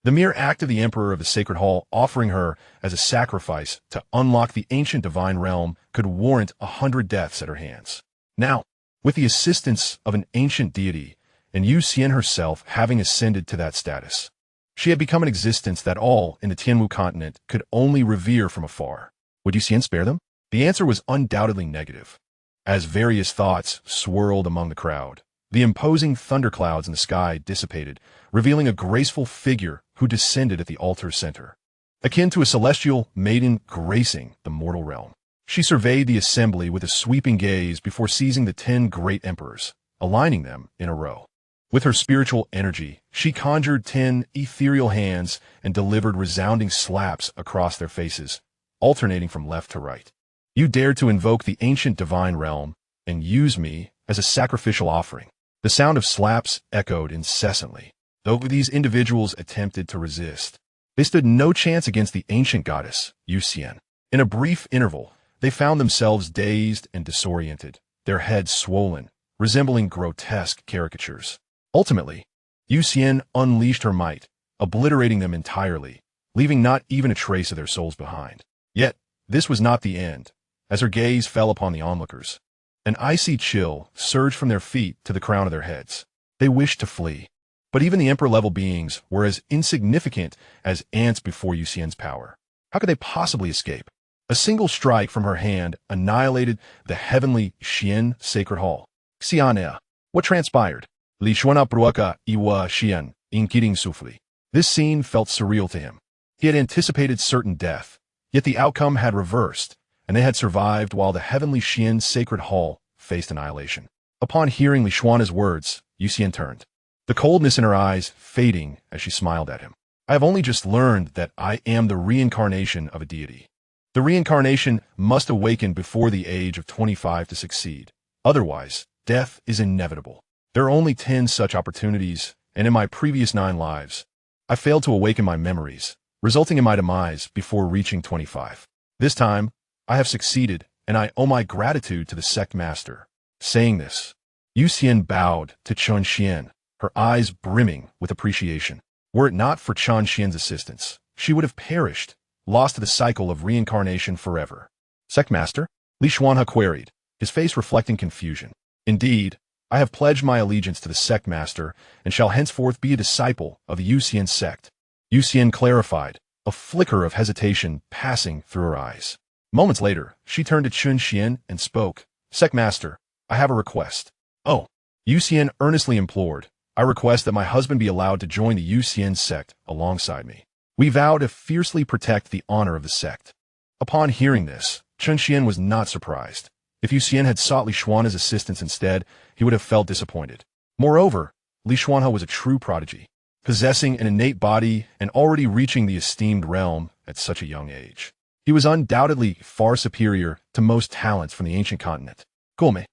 The mere act of the Emperor of the Sacred Hall offering her as a sacrifice to unlock the ancient divine realm could warrant 100 deaths at her hands. Now, with the assistance of an ancient deity, and Yuxian herself having ascended to that status, she had become an existence that all in the Tianwu continent could only revere from afar. Would Yuxian spare them? The answer was undoubtedly negative. As various thoughts swirled among the crowd, the imposing thunderclouds in the sky dissipated, revealing a graceful figure who descended at the altar's center. Akin to a celestial maiden gracing the mortal realm, she surveyed the assembly with a sweeping gaze before seizing the 10 great emperors, aligning them in a row. With her spiritual energy, she conjured 10 ethereal hands and delivered resounding slaps across their faces, alternating from left to right. You dared to invoke the ancient divine realm and use me as a sacrificial offering. The sound of slaps echoed incessantly. Though these individuals attempted to resist, they stood no chance against the ancient goddess, Yuxian. In a brief interval, they found themselves dazed and disoriented, their heads swollen, resembling grotesque caricatures. Ultimately, Yuxian unleashed her might, obliterating them entirely, leaving not even a trace of their souls behind. Yet, this was not the end. As her gaze fell upon the onlookers, an icy chill surged from their feet to the crown of their heads. They wished to flee, but even the emperor-level beings were as insignificant as ants before Yuxian's power. How could they possibly escape? A single strike from her hand annihilated the heavenly Xian Sacred Hall. Xianxia. What transpired? Li Xuan Pruaka Iwa Xian, Inkiting Sufli. This scene felt surreal to him. He had anticipated certain death, yet the outcome had reversed, and they had survived while the heavenly Xian Sacred Hall faced annihilation. Upon hearing Li Xuan's words, Yuxian turned, the coldness in her eyes fading as she smiled at him. I have only just learned that I am the reincarnation of a deity. The reincarnation must awaken before the age of 25 to succeed. Otherwise, death is inevitable. There are only 10 such opportunities, and in my previous 9 lives, I failed to awaken my memories, resulting in my demise before reaching 25. This time, I have succeeded, and I owe my gratitude to the sect master. Saying this, Yuxian bowed to Chen Xuan, her eyes brimming with appreciation. Were it not for Chen Xuan's assistance, she would have perished, lost to the cycle of reincarnation forever. Sect master? Li Xuan queried, his face reflecting confusion. Indeed, I have pledged my allegiance to the sect master and shall henceforth be a disciple of the Yuxian Sect. Yuxian clarified, a flicker of hesitation passing through her eyes. Moments later, she turned to Chen Xuan and spoke. Sect master, I have a request. Oh, Yuxian earnestly implored. I request that my husband be allowed to join the Yuxian Sect alongside me. We vow to fiercely protect the honor of the sect. Upon hearing this, Chen Xuan was not surprised. If Yuxian had sought Li Xuan's assistance instead, he would have felt disappointed. Moreover, Li Xuan was a true prodigy, possessing an innate body and already reaching the esteemed realm at such a young age. He was undoubtedly far superior to most talents from the ancient continent. Gome,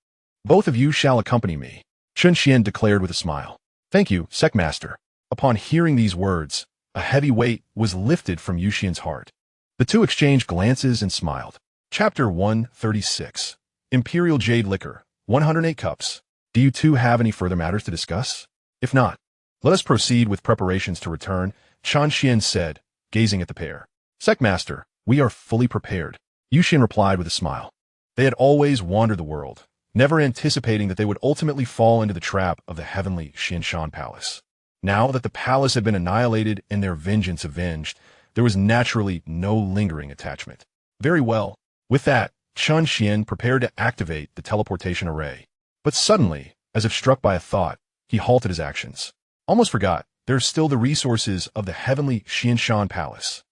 both of you shall accompany me, Chen Xuan declared with a smile. Thank you, sect master. Upon hearing these words, a heavy weight was lifted from Yuxian's heart. The two exchanged glances and smiled. Chapter 136. Imperial Jade Liquor, 108 cups. Do you two have any further matters to discuss? If not, let us proceed with preparations to return, Chen Xuan said, gazing at the pair. Sect master, we are fully prepared, Yuxian replied with a smile. They had always wandered the world, never anticipating that they would ultimately fall into the trap of the heavenly Xianxia palace. Now that the palace had been annihilated and their vengeance avenged, there was naturally no lingering attachment. Very well. With that, Chen Xuan prepared to activate the teleportation array. But suddenly, as if struck by a thought, he halted his actions. Almost forgot, there are still the resources of the heavenly Xianxia palace.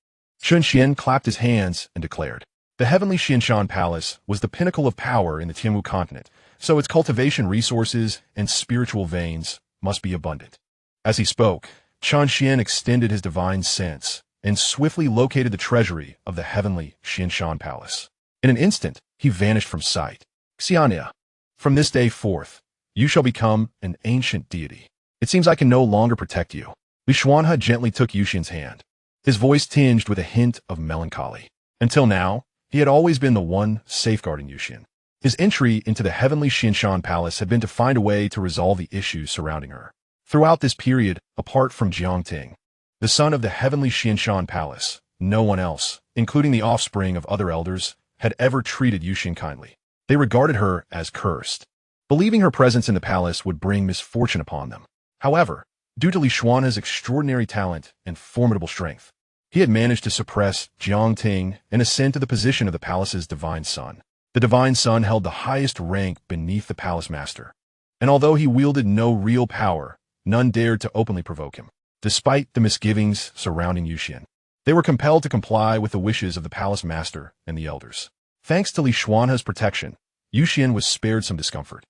Chen Xuan clapped his hands and declared, the heavenly Xianxia palace was the pinnacle of power in the Tianwu continent, so its cultivation resources and spiritual veins must be abundant. As he spoke, Chen Xuan extended his divine sense and swiftly located the treasury of the heavenly Xianxia palace. In an instant, he vanished from sight. Xianxia, from this day forth, you shall become an ancient deity. It seems I can no longer protect you. Xuanhe gently took Yuxian's hand, his voice tinged with a hint of melancholy. Until now, he had always been the one safeguarding Yuxian. His entry into the heavenly Xianxia palace had been to find a way to resolve the issues surrounding her. Throughout this period, apart from Jiangting, the son of the heavenly Xianxia palace, no one else, including the offspring of other elders, had ever treated Yuxian kindly. They regarded her as cursed, believing her presence in the palace would bring misfortune upon them. However, due to Xuanhe's extraordinary talent and formidable strength, he had managed to suppress Jiangting and ascend to the position of the palace's divine son. The divine son held the highest rank beneath the palace master, and although he wielded no real power, none dared to openly provoke him. Despite the misgivings surrounding Yuxian, they were compelled to comply with the wishes of the palace master and the elders. Thanks to Xuanhe's protection, Yuxian was spared some discomfort,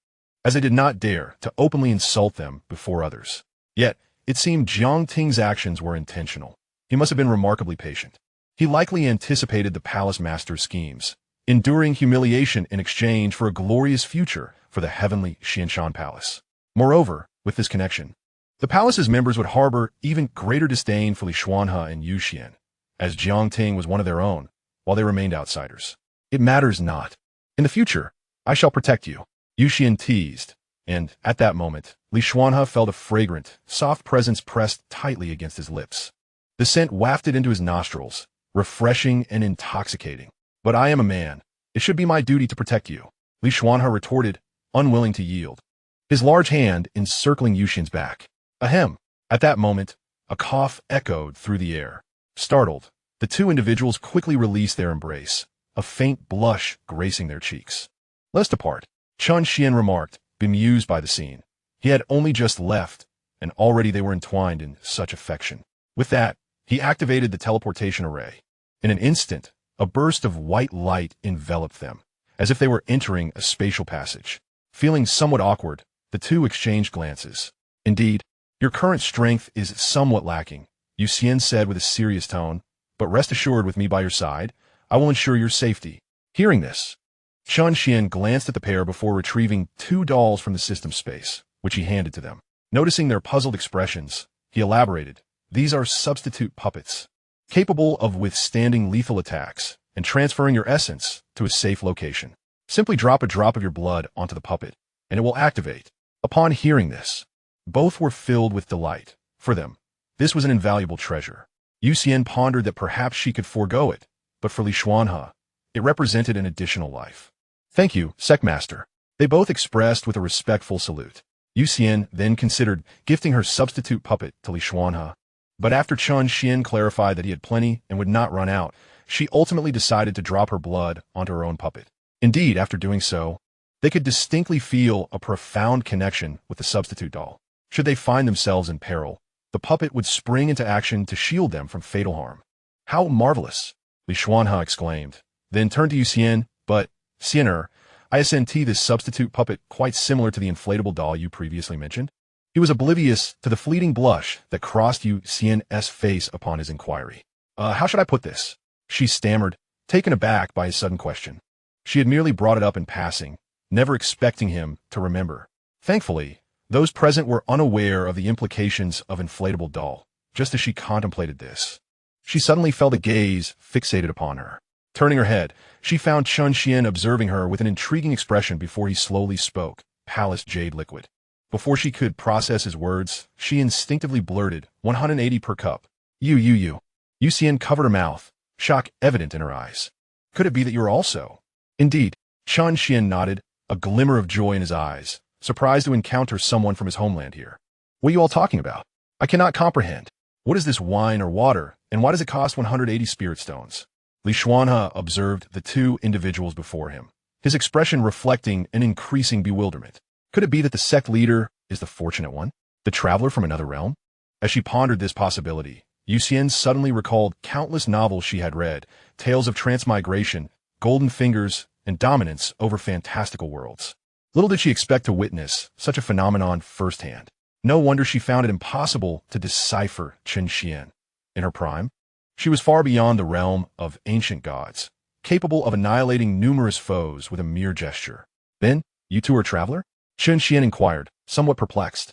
as they did not dare to openly insult them before others. Yet, it seemed Jiangting's actions were intentional. He must have been remarkably patient. He likely anticipated the palace master's schemes, enduring humiliation in exchange for a glorious future for the heavenly Xianxia palace. Moreover, with this connection, the palace's members would harbor even greater disdain for Li Xuanhe and Yuxian, as Jiangting was one of their own, while they remained outsiders. It matters not. In the future, I shall protect you, Yuxian teased, and, at that moment, Li Xuanhe felt a fragrant, soft presence pressed tightly against his lips. The scent wafted into his nostrils, refreshing and intoxicating. But I am a man. It should be my duty to protect you, Li Xuanhe retorted, unwilling to yield, his large hand encircling Yuxian's back. Ahem. At that moment, a cough echoed through the air. Startled, the two individuals quickly released their embrace, a faint blush gracing their cheeks. Let's depart, Chen Xuan remarked, bemused by the scene. He had only just left, and already they were entwined in such affection. With that, he activated the teleportation array. In an instant, a burst of white light enveloped them, as if they were entering a spatial passage. Feeling somewhat awkward, the two exchanged glances. Indeed, your current strength is somewhat lacking, Yuxian said with a serious tone, but rest assured with me by your side, I will ensure your safety. Hearing this, Chen Xuan glanced at the pair before retrieving 2 dolls from the system space, which he handed to them. Noticing their puzzled expressions, he elaborated, these are substitute puppets, capable of withstanding lethal attacks and transferring your essence to a safe location. Simply drop a drop of your blood onto the puppet, and it will activate. Upon hearing this, both were filled with delight. For them, this was an invaluable treasure. Yuxian pondered that perhaps she could forego it, but for Li Xuanhe, it represented an additional life. Thank you, Sectmaster. They both expressed with a respectful salute. Yuxian then considered gifting her substitute puppet to Li Xuanhe, but after Chen Xuan clarified that he had plenty and would not run out, she ultimately decided to drop her blood onto her own puppet. Indeed, after doing so, they could distinctly feel a profound connection with the substitute doll. Should they find themselves in peril, the puppet would spring into action to shield them from fatal harm. How marvelous, Li Xuanhe exclaimed, then turned to Yuxian, but, Xianer, I SNT this substitute puppet quite similar to the inflatable doll you previously mentioned? He was oblivious to the fleeting blush that crossed Yuxian's face upon his inquiry. How should I put this? She stammered, taken aback by his sudden question. She had merely brought it up in passing, never expecting him to remember. Thankfully, those present were unaware of the implications of inflatable doll, just as she contemplated this. She suddenly felt a gaze fixated upon her. Turning her head, she found Chen Xuan observing her with an intriguing expression before he slowly spoke, palace jade liquid. Before she could process his words, she instinctively blurted, 180 per cup. You. Yuxian covered her mouth, shock evident in her eyes. Could it be that you are also? Indeed, Chen Xuan nodded, a glimmer of joy in his eyes, surprised to encounter someone from his homeland here. What are you all talking about? I cannot comprehend. What is this wine or water, and why does it cost 180 spirit stones? Xianxia observed the two individuals before him, his expression reflecting an increasing bewilderment. Could it be that the sect leader is the fortunate one, the traveler from another realm? As she pondered this possibility, Yuxian suddenly recalled countless novels she had read, tales of transmigration, golden fingers, and dominance over fantastical worlds. Little did she expect to witness such a phenomenon firsthand. No wonder she found it impossible to decipher Chen Xuan. In her prime, she was far beyond the realm of ancient gods, capable of annihilating numerous foes with a mere gesture. Then, you two are a traveler? Chen Xuan inquired, somewhat perplexed,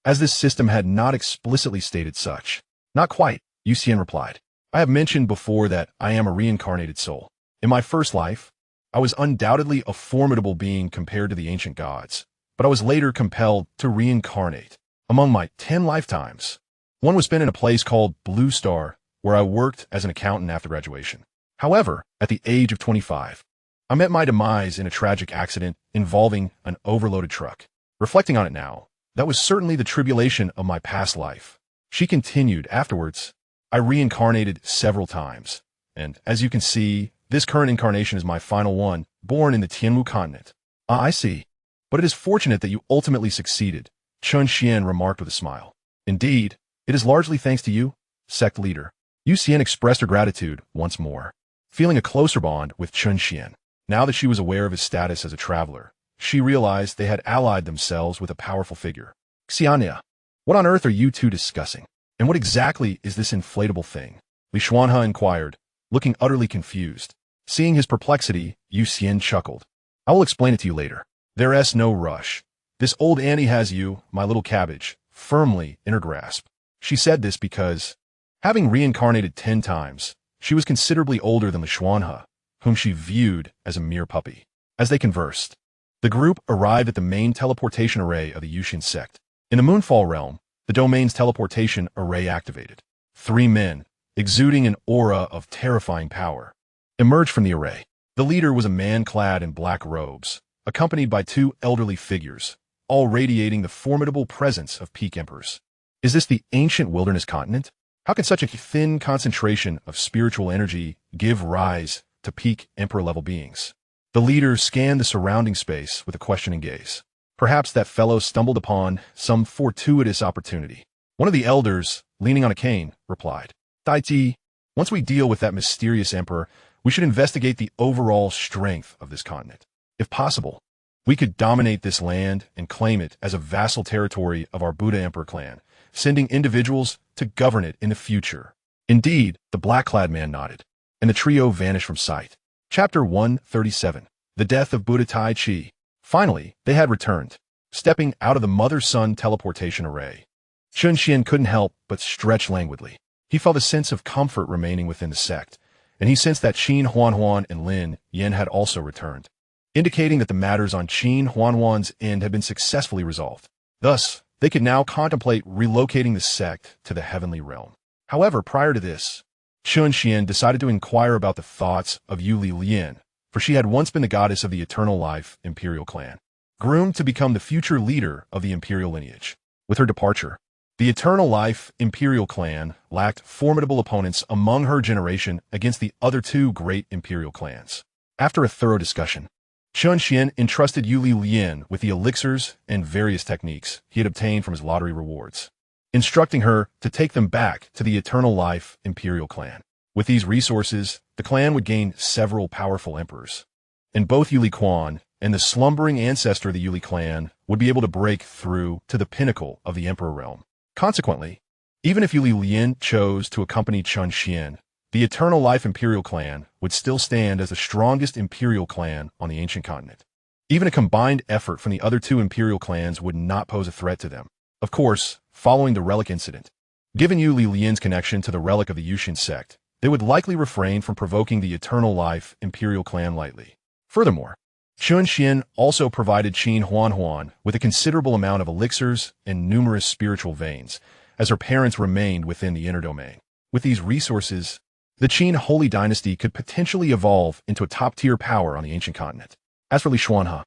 as this system had not explicitly stated such. Not quite, Yuxian replied. I have mentioned before that I am a reincarnated soul. In my first life, I was undoubtedly a formidable being compared to the ancient gods, but I was later compelled to reincarnate. Among my 10 lifetimes, one was spent in a place called Blue Star, where I worked as an accountant after graduation. However, at the age of 25, I met my demise in a tragic accident involving an overloaded truck. Reflecting on it now, that was certainly the tribulation of my past life. She continued, afterwards, I reincarnated several times, and as you can see, this current incarnation is my final one, born in the Tianmu continent. Ah, I see. But it is fortunate that you ultimately succeeded, Chen Xuan remarked with a smile. Indeed, it is largely thanks to you, sect leader. Yuxian expressed her gratitude once more, feeling a closer bond with Chen Xuan. Now that she was aware of his status as a traveler, she realized they had allied themselves with a powerful figure. Xianxia, what on earth are you two discussing? And what exactly is this inflatable thing? Xianxia inquired, looking utterly confused. Seeing his perplexity, Yuxian chuckled. I will explain it to you later. There's no rush. This old Annie has you, my little cabbage, firmly in her grasp. She said this because, having reincarnated 10 times, she was considerably older than Xianxia, whom she viewed as a mere puppy. As they conversed, the group arrived at the main teleportation array of the Yuxian Sect. In the Moonfall realm, the domain's teleportation array activated. 3 men, exuding an aura of terrifying power, emerged from the array. The leader was a man clad in black robes, accompanied by 2 elderly figures, all radiating the formidable presence of peak emperors. Is this the ancient wilderness continent? How can such a thin concentration of spiritual energy give rise to peak emperor-level beings? The leader scanned the surrounding space with a questioning gaze. Perhaps that fellow stumbled upon some fortuitous opportunity. One of the elders, leaning on a cane, replied, Daiti, once we deal with that mysterious emperor, we should investigate the overall strength of this continent. If possible, we could dominate this land and claim it as a vassal territory of our Buddha Emperor clan, sending individuals to govern it in the future. Indeed, the black-clad man nodded, and the trio vanished from sight. Chapter 137. The Death of Buddha Tai Chi. Finally, they had returned, stepping out of the mother-son teleportation array. Chen Xuan couldn't help but stretch languidly. He felt a sense of comfort remaining within the sect, and he sensed that Qin Huanhuan and Lin Yan had also returned, indicating that the matters on Qin Huanhuan's end had been successfully resolved. Thus, they could now contemplate relocating the sect to the heavenly realm. However, prior to this, Chen Xuan decided to inquire about the thoughts of Yuli Lian, for she had once been the goddess of the Eternal Life Imperial clan, groomed to become the future leader of the Imperial lineage. With her departure, the Eternal Life Imperial clan lacked formidable opponents among her generation against the other 2 great Imperial clans. After a thorough discussion, Chen Xuan entrusted Yuli Lian with the elixirs and various techniques he had obtained from his lottery rewards, instructing her to take them back to the Eternal Life Imperial clan. With these resources, the clan would gain several powerful emperors, and both Yuli Quan and the slumbering ancestor of the Yuli clan would be able to break through to the pinnacle of the emperor realm. Consequently, even if Yuli Lian chose to accompany Chen Xuan, the Eternal Life Imperial clan would still stand as the strongest imperial clan on the ancient continent. Even a combined effort from the other 2 imperial clans would not pose a threat to them. Of course, following the relic incident, given Yuli Lian's connection to the relic of the Yuxian Sect, they would likely refrain from provoking the Eternal Life Imperial clan lightly. Furthermore, Chen Xuan also provided Qin Huanhuan with a considerable amount of elixirs and numerous spiritual veins, as her parents remained within the inner domain. With these resources, the Qin Holy Dynasty could potentially evolve into a top-tier power on the ancient continent. As for Li Xuanhe,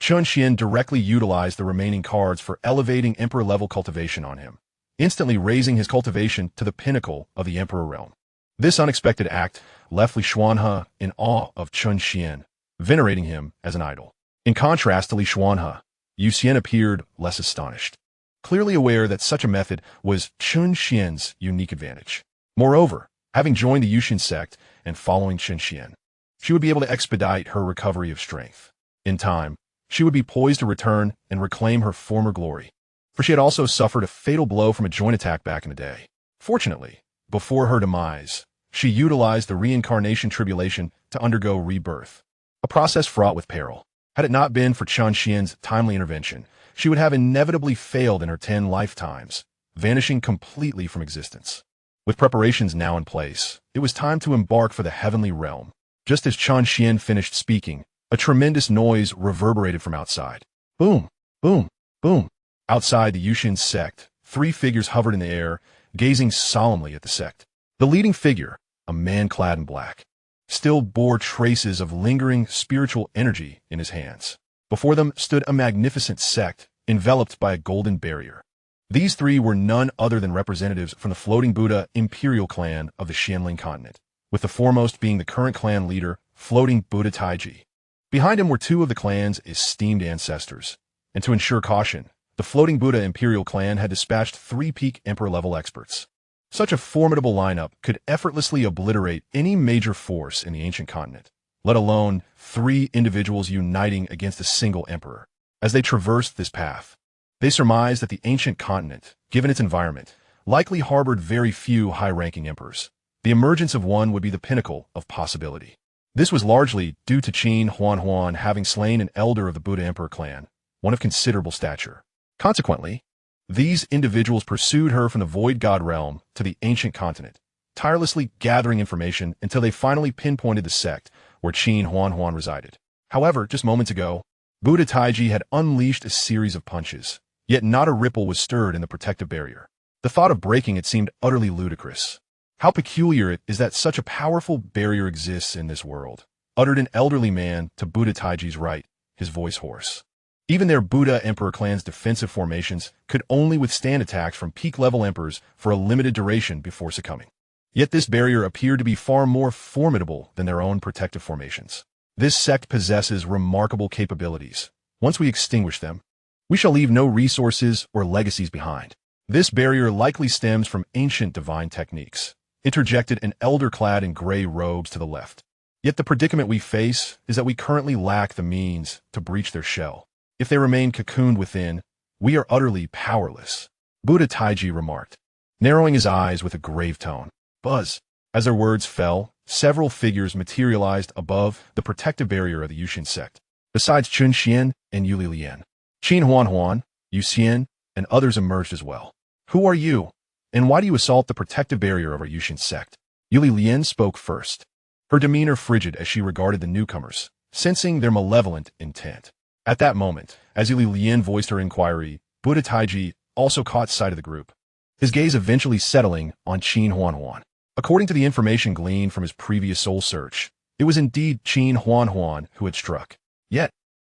Chen Xuan directly utilized the remaining cards for elevating Emperor-level cultivation on him, instantly raising his cultivation to the pinnacle of the Emperor realm. This unexpected act left Li Xuanhe in awe of Chen Xuan, venerating him as an idol. In contrast to Li Xuanhe, Yuxian appeared less astonished, clearly aware that such a method was Chen Xuan's unique advantage. Moreover, having joined the Yuxian Sect and following Chen Xuan, she would be able to expedite her recovery of strength. In time, she would be poised to return and reclaim her former glory, for she had also suffered a fatal blow from a joint attack back in the day. Fortunately, before her demise, she utilized the reincarnation tribulation to undergo rebirth, a process fraught with peril. Had it not been for Chen Xuan's timely intervention, she would have inevitably failed in her 10 lifetimes, vanishing completely from existence. With preparations now in place, it was time to embark for the heavenly realm. Just as Chen Xuan finished speaking, a tremendous noise reverberated from outside. Boom, boom, boom. Outside the Yuxian Sect, 3 figures hovered in the air, gazing solemnly at the sect. The leading figure, a man clad in black, still bore traces of lingering spiritual energy in his hands. Before them stood a magnificent sect, enveloped by a golden barrier. These 3 were none other than representatives from the floating Buddha imperial clan of the Xianling continent, with the foremost being the current clan leader, floating Buddha Taiji. Behind him were 2 of the clan's esteemed ancestors, and to ensure caution, the floating Buddha imperial clan had dispatched 3 peak emperor-level experts. Such a formidable lineup could effortlessly obliterate any major force in the ancient continent, let alone 3 individuals uniting against a single emperor. As they traversed this path, they surmised that the ancient continent, given its environment, likely harbored very few high-ranking emperors. The emergence of one would be the pinnacle of possibility. This was largely due to Chen Xuan having slain an elder of the Buddha Emperor clan, one of considerable stature. Consequently, these individuals pursued her from the Void God realm to the ancient continent, tirelessly gathering information until they finally pinpointed the sect where Chen Xuan resided. However, just moments ago, Buddha Taiji had unleashed a series of punches, yet not a ripple was stirred in the protective barrier. The thought of breaking it seemed utterly ludicrous. How peculiar it is that such a powerful barrier exists in this world, uttered an elderly man to Buddha Taiji's right, his voice hoarse. Even their Buddha Emperor clan's defensive formations could only withstand attacks from peak-level emperors for a limited duration before succumbing. Yet this barrier appeared to be far more formidable than their own protective formations. This sect possesses remarkable capabilities. Once we extinguish them, we shall leave no resources or legacies behind. This barrier likely stems from ancient divine techniques, interjected an elder clad in gray robes to the left. Yet the predicament we face is that we currently lack the means to breach their shell. If they remain cocooned within, we are utterly powerless, Buddha Taiji remarked, narrowing his eyes with a grave tone. Buzz. As their words fell, several figures materialized above the protective barrier of the Yuxian Sect. Besides Chen Xuan and Yu Lian, Chen Xuan, Yuxian, and others emerged as well. Who are you, and why do you assault the protective barrier of our Yuxian Sect? Yu Lian spoke first, her demeanor frigid as she regarded the newcomers, sensing their malevolent intent. At that moment, as Yu Lian voiced her inquiry, Buddha Taiji also caught sight of the group, his gaze eventually settling on Chen Xuan. According to the information gleaned from his previous soul search, it was indeed Chen Xuan who had struck. Yet,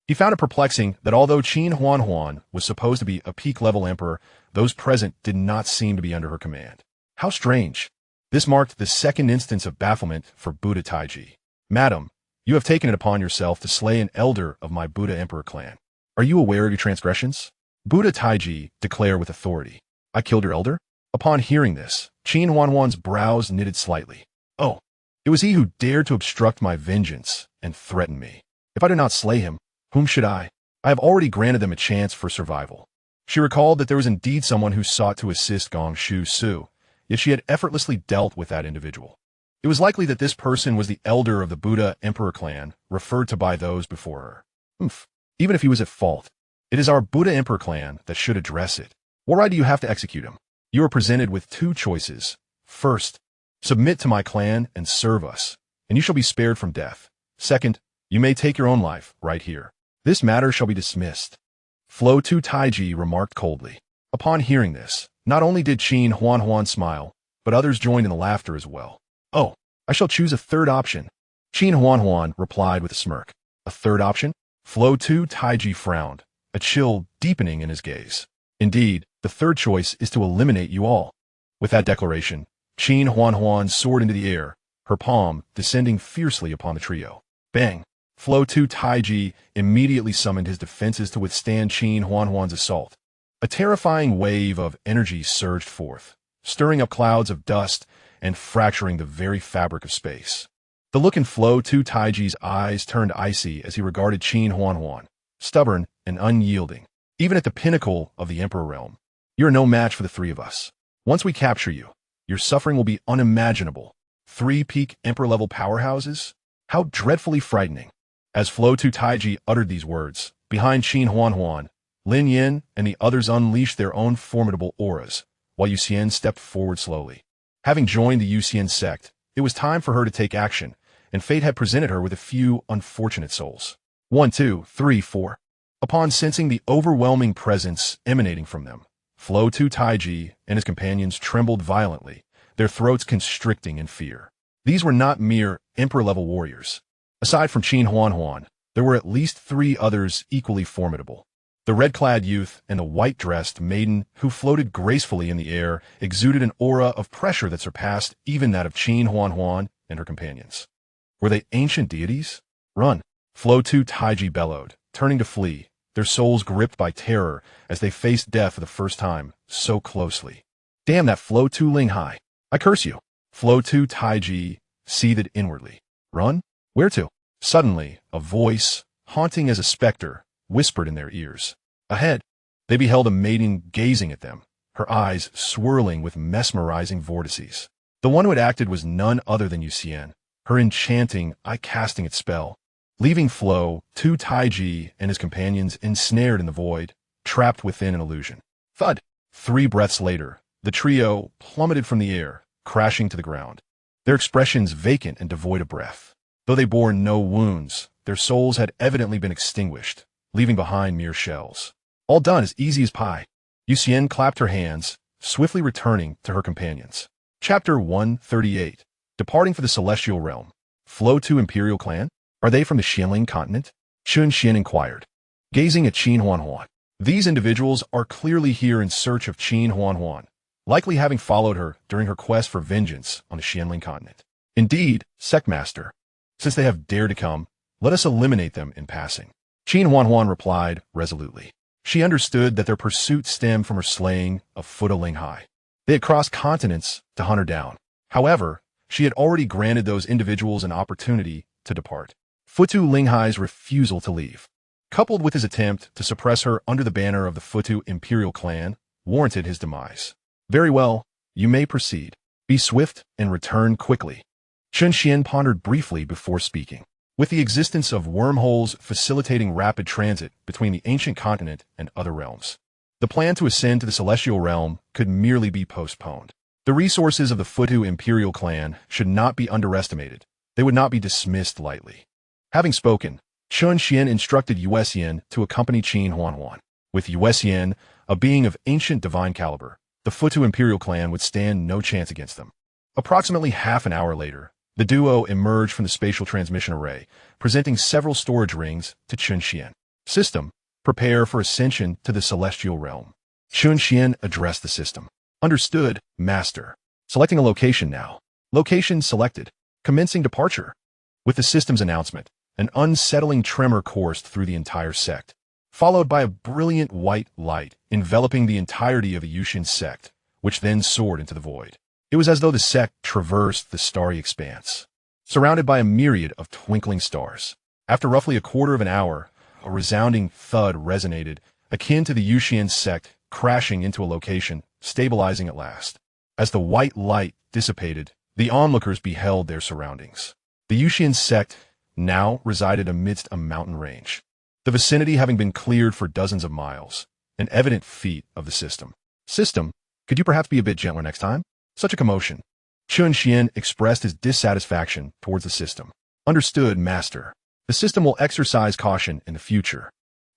he found it perplexing that although Chen Xuan was supposed to be a peak-level emperor, those present did not seem to be under her command. How strange. This marked the second instance of bafflement for Buddha Taiji. Madam, you have taken it upon yourself to slay an elder of my Buddha Emperor clan. Are you aware of your transgressions? Buddha Taiji declared with authority. I killed your elder? Upon hearing this, Chen Xuan's brows knitted slightly. Oh, it was he who dared to obstruct my vengeance and threaten me. If I do not slay him, whom should I? I have already granted them a chance for survival. She recalled that there was indeed someone who sought to assist Gong Shu Su, yet she had effortlessly dealt with that individual. It was likely that this person was the elder of the Buddha Emperor clan, referred to by those before her. Even if he was at fault, it is our Buddha Emperor clan that should address it. What right do you have to execute him? You are presented with 2 choices. First, submit to my clan and serve us, and you shall be spared from death. Second, you may take your own life right here. This matter shall be dismissed. Flo Tu Taiji remarked coldly. Upon hearing this, not only did Chen Xuan smile, but others joined in the laughter as well. Oh, I shall choose a third option. Chen Xuan replied with a smirk. A third option? Flo Tu Taiji frowned, a chill deepening in his gaze. Indeed, the third choice is to eliminate you all. With that declaration, Chen Xuan soared into the air, her palm descending fiercely upon the trio. Bang! Flo Tu Taiji immediately summoned his defenses to withstand Chen Xuan's assault. A terrifying wave of energy surged forth, stirring up clouds of dust and fracturing the very fabric of space. The look in Flo Tu Taiji's eyes turned icy as he regarded Chen Xuan, stubborn and unyielding. Even at the pinnacle of the Emperor realm, you're no match for the three of us. Once we capture you, your suffering will be unimaginable. 3 peak Emperor-level powerhouses? How dreadfully frightening. As Flo Tu Taiji uttered these words, behind Chen Xuan, Lin Yin and the others unleashed their own formidable auras, while Yuxian stepped forward slowly. Having joined the Yuxian Sect, it was time for her to take action, and fate had presented her with a few unfortunate souls. 1, 2, 3, 4. Upon sensing the overwhelming presence emanating from them, Flo Tu Taiji and his companions trembled violently, their throats constricting in fear. These were not mere Emperor-level warriors. Aside from Chen Xuan, there were at least 3 others equally formidable. The red-clad youth and the white-dressed maiden who floated gracefully in the air exuded an aura of pressure that surpassed even that of Chen Xuan and her companions. Were they ancient deities? Run! Flo Tu Taiji bellowed, turning to flee, their souls gripped by terror as they faced death for the first time, so closely. Damn that Flo Tu Linghai! I curse you! Flo Tu Taiji seethed inwardly. Run? Where to? Suddenly, a voice, haunting as a specter, whispered in their ears. Ahead, they beheld a maiden gazing at them, her eyes swirling with mesmerizing vortices. The one who had acted was none other than Yuxian, her enchanting, eye-casting its spell, leaving Flo Tu Taiji and his companions ensnared in the void, trapped within an illusion. Thud! 3 breaths later, the trio plummeted from the air, crashing to the ground, their expressions vacant and devoid of breath. Though they bore no wounds, their souls had evidently been extinguished, leaving behind mere shells. All done as easy as pie. Yuxian clapped her hands, swiftly returning to her companions. Chapter 138. Departing for the Celestial Realm. Flo Tu Imperial Clan? Are they from the Xianling continent? Chen Xuan inquired, gazing at Chen Xuan. These individuals are clearly here in search of Chen Xuan, likely having followed her during her quest for vengeance on the Xianling continent. Indeed, Sectmaster. Since they have dared to come, let us eliminate them in passing. Chen Xuan replied resolutely. She understood that their pursuit stemmed from her slaying of Fuda Linghai. They had crossed continents to hunt her down. However, she had already granted those individuals an opportunity to depart. Futu Linghai's refusal to leave, coupled with his attempt to suppress her under the banner of the Futu Imperial Clan, warranted his demise. Very well, you may proceed. Be swift and return quickly. Chen Xuan pondered briefly before speaking. With the existence of wormholes facilitating rapid transit between the ancient continent and other realms, the plan to ascend to the Celestial Realm could merely be postponed. The resources of the Futu Imperial Clan should not be underestimated. They would not be dismissed lightly. Having spoken, Chen Xuan instructed Yuxian to accompany Chen Xuan. With Yuxian, a being of ancient divine caliber, the Futu Imperial Clan would stand no chance against them. Approximately half an hour later, the duo emerged from the spatial transmission array, presenting several storage rings to Chen Xuan. System, prepare for ascension to the Celestial Realm. Chen Xuan addressed the system. Understood, Master. Selecting a location now. Location selected. Commencing departure. With the system's announcement, an unsettling tremor coursed through the entire sect, followed by a brilliant white light enveloping the entirety of the Yuxian Sect, which then soared into the void. It was as though the sect traversed the starry expanse, surrounded by a myriad of twinkling stars. After roughly a quarter of an hour, a resounding thud resonated, akin to the Yuxian Sect crashing into a location, stabilizing at last. As the white light dissipated, the onlookers beheld their surroundings. The Yuxian Sect now resided amidst a mountain range, the vicinity having been cleared for dozens of miles, an evident feat of the system. System, could you perhaps be a bit gentler next time? Such a commotion. Chen Xuan expressed his dissatisfaction towards the system. Understood, Master. The system will exercise caution in the future.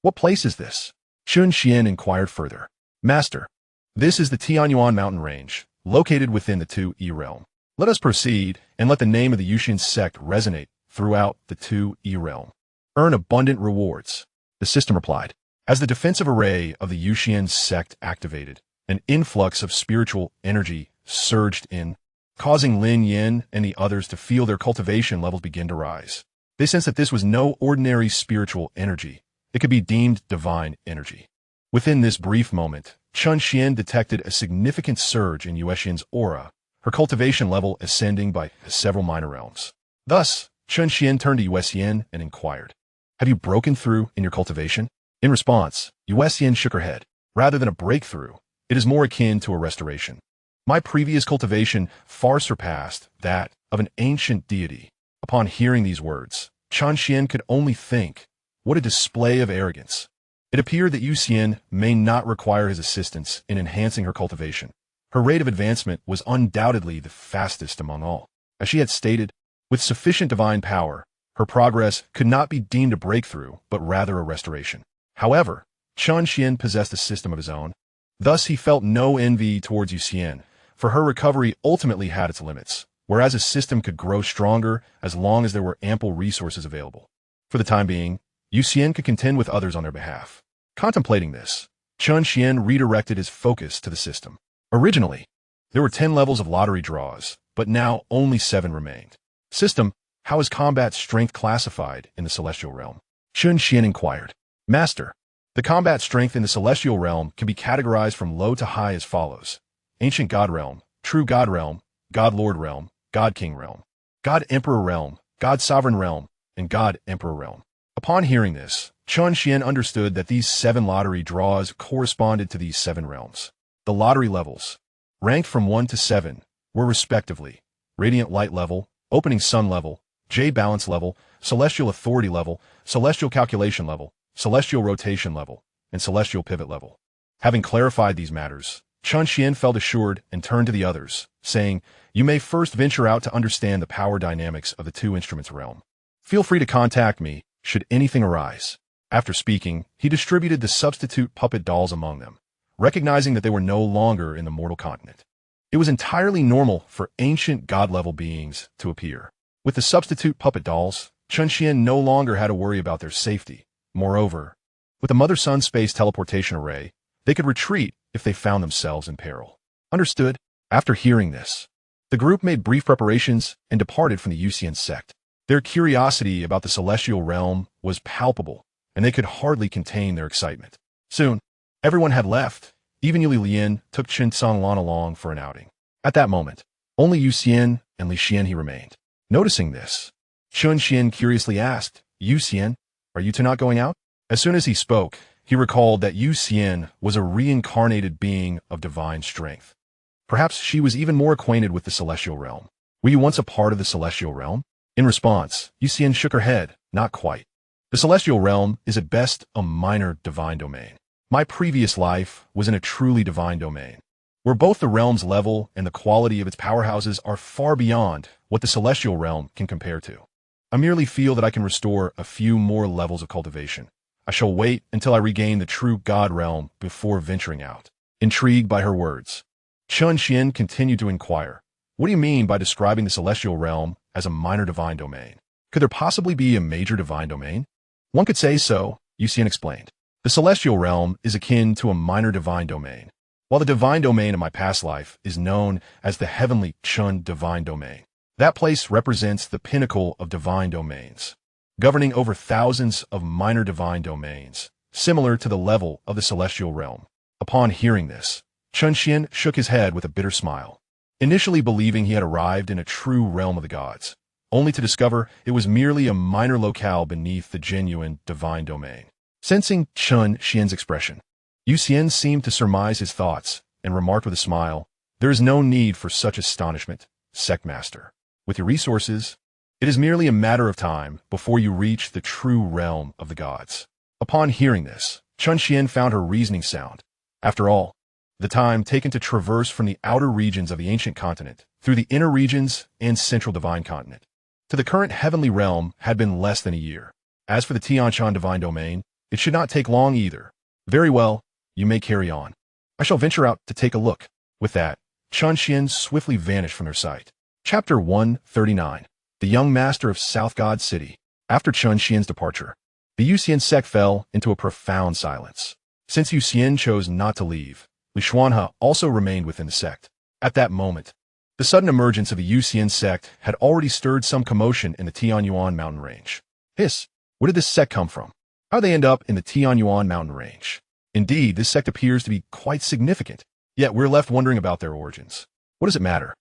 What place is this? Chen Xuan inquired further. Master, this is the Tianyuan mountain range, located within the 2E realm. Let us proceed and let the name of the Yuxian Sect resonate throughout the 2E realm. Earn abundant rewards. The system replied. As the defensive array of the Yuxian Sect activated, an influx of spiritual energy surged in, causing Lin Yin and the others to feel their cultivation levels begin to rise. They sensed that this was no ordinary spiritual energy. It could be deemed divine energy. Within this brief moment, Chen Xuan detected a significant surge in Yuxian's aura, her cultivation level ascending by several minor realms. Thus, Chen Xuan turned to Yuxian and inquired, "Have you broken through in your cultivation?" In response, Yuxian shook her head. "Rather than a breakthrough, it is more akin to a restoration. My previous cultivation far surpassed that of an ancient deity." Upon hearing these words, Chen Xuan could only think, what a display of arrogance. It appeared that Yuxian may not require his assistance in enhancing her cultivation. Her rate of advancement was undoubtedly the fastest among all. As she had stated, with sufficient divine power, her progress could not be deemed a breakthrough, but rather a restoration. However, Chen Xuan possessed a system of his own. Thus he felt no envy towards Yuxian, for her recovery ultimately had its limits, whereas a system could grow stronger as long as there were ample resources available. For the time being, Yuxian could contend with others on their behalf. Contemplating this, Chen Xuan redirected his focus to the system. Originally, there were 10 levels of lottery draws, but now only 7 remained. System, how is combat strength classified in the Celestial Realm? Chen Xuan inquired. Master, the combat strength in the Celestial Realm can be categorized from low to high as follows. Ancient God Realm, True God Realm, God Lord Realm, God King Realm, God Emperor Realm, God Sovereign Realm, and God Emperor Realm. Upon hearing this, Chen Xuan understood that these 7 lottery draws corresponded to these 7 realms. The lottery levels, ranked from 1 to 7, were respectively Radiant Light Level, Opening Sun Level, Jade Balance Level, Celestial Authority Level, Celestial Calculation Level, Celestial Rotation Level, and Celestial Pivot Level. Having clarified these matters, Chen Xuan felt assured and turned to the others, saying, "You may first venture out to understand the power dynamics of the 2 instruments realm. Feel free to contact me should anything arise." After speaking, he distributed the substitute puppet dolls among them, recognizing that they were no longer in the mortal continent. It was entirely normal for ancient god-level beings to appear. With the substitute puppet dolls, Chen Xuan no longer had to worry about their safety. Moreover, with the Mother-Sun Space Teleportation Array, they could retreat if they found themselves in peril. Understood? After hearing this, the group made brief preparations and departed from the Yuxian Sect. Their curiosity about the Celestial Realm was palpable, and they could hardly contain their excitement. Soon, everyone had left. Even Yuli Lian took Chen Xuan along for an outing. At that moment, only Yuxian and Li Xianhe remained. Noticing this, Chen Xuan curiously asked, "Yuxian, are you two not going out?" As soon as he spoke, he recalled that Yuxian was a reincarnated being of divine strength. Perhaps she was even more acquainted with the Celestial Realm. "Were you once a part of the Celestial Realm?" In response, Yuxian shook her head, "Not quite. The Celestial Realm is at best a minor divine domain. My previous life was in a truly divine domain, where both the realm's level and the quality of its powerhouses are far beyond what the Celestial Realm can compare to. I merely feel that I can restore a few more levels of cultivation. I shall wait until I regain the true God Realm before venturing out." Intrigued by her words, Chen Xuan continued to inquire, "What do you mean by describing the Celestial Realm as a minor divine domain? Could there possibly be a major divine domain?" "One could say so," Yuxian explained. "The Celestial Realm is akin to a minor divine domain, while the divine domain of my past life is known as the Heavenly Chun Divine Domain. That place represents the pinnacle of divine domains, governing over thousands of minor divine domains, similar to the level of the Celestial Realm." Upon hearing this, Chen Xuan shook his head with a bitter smile, initially believing he had arrived in a true realm of the gods, only to discover it was merely a minor locale beneath the genuine divine domain. Sensing Chen Xuan's expression, Yuxian seemed to surmise his thoughts and remarked with a smile, "There is no need for such astonishment, Sect Master. With your resources, it is merely a matter of time before you reach the true realm of the gods." Upon hearing this, Chen Xuan found her reasoning sound. After all, the time taken to traverse from the outer regions of the ancient continent through the inner regions and central divine continent to the current heavenly realm had been less than a year. As for the Tianshan divine domain, it should not take long either. "Very well, you may carry on. I shall venture out to take a look." With that, Chen Xuan swiftly vanished from their sight. Chapter 139. The Young Master of South God City. After Chen Xuan's departure, The Yuxian Sect fell into a profound silence. Since Yuxian chose not to leave, Xianxia also remained within the sect. At that moment, the sudden emergence of the Yuxian Sect had already stirred some commotion in the Tianyuan mountain range. Hiss! Where did this sect come from? How did they end up in the Tianyuan mountain range? Indeed, this sect appears to be quite significant, yet we're left wondering about their origins. What does it matter?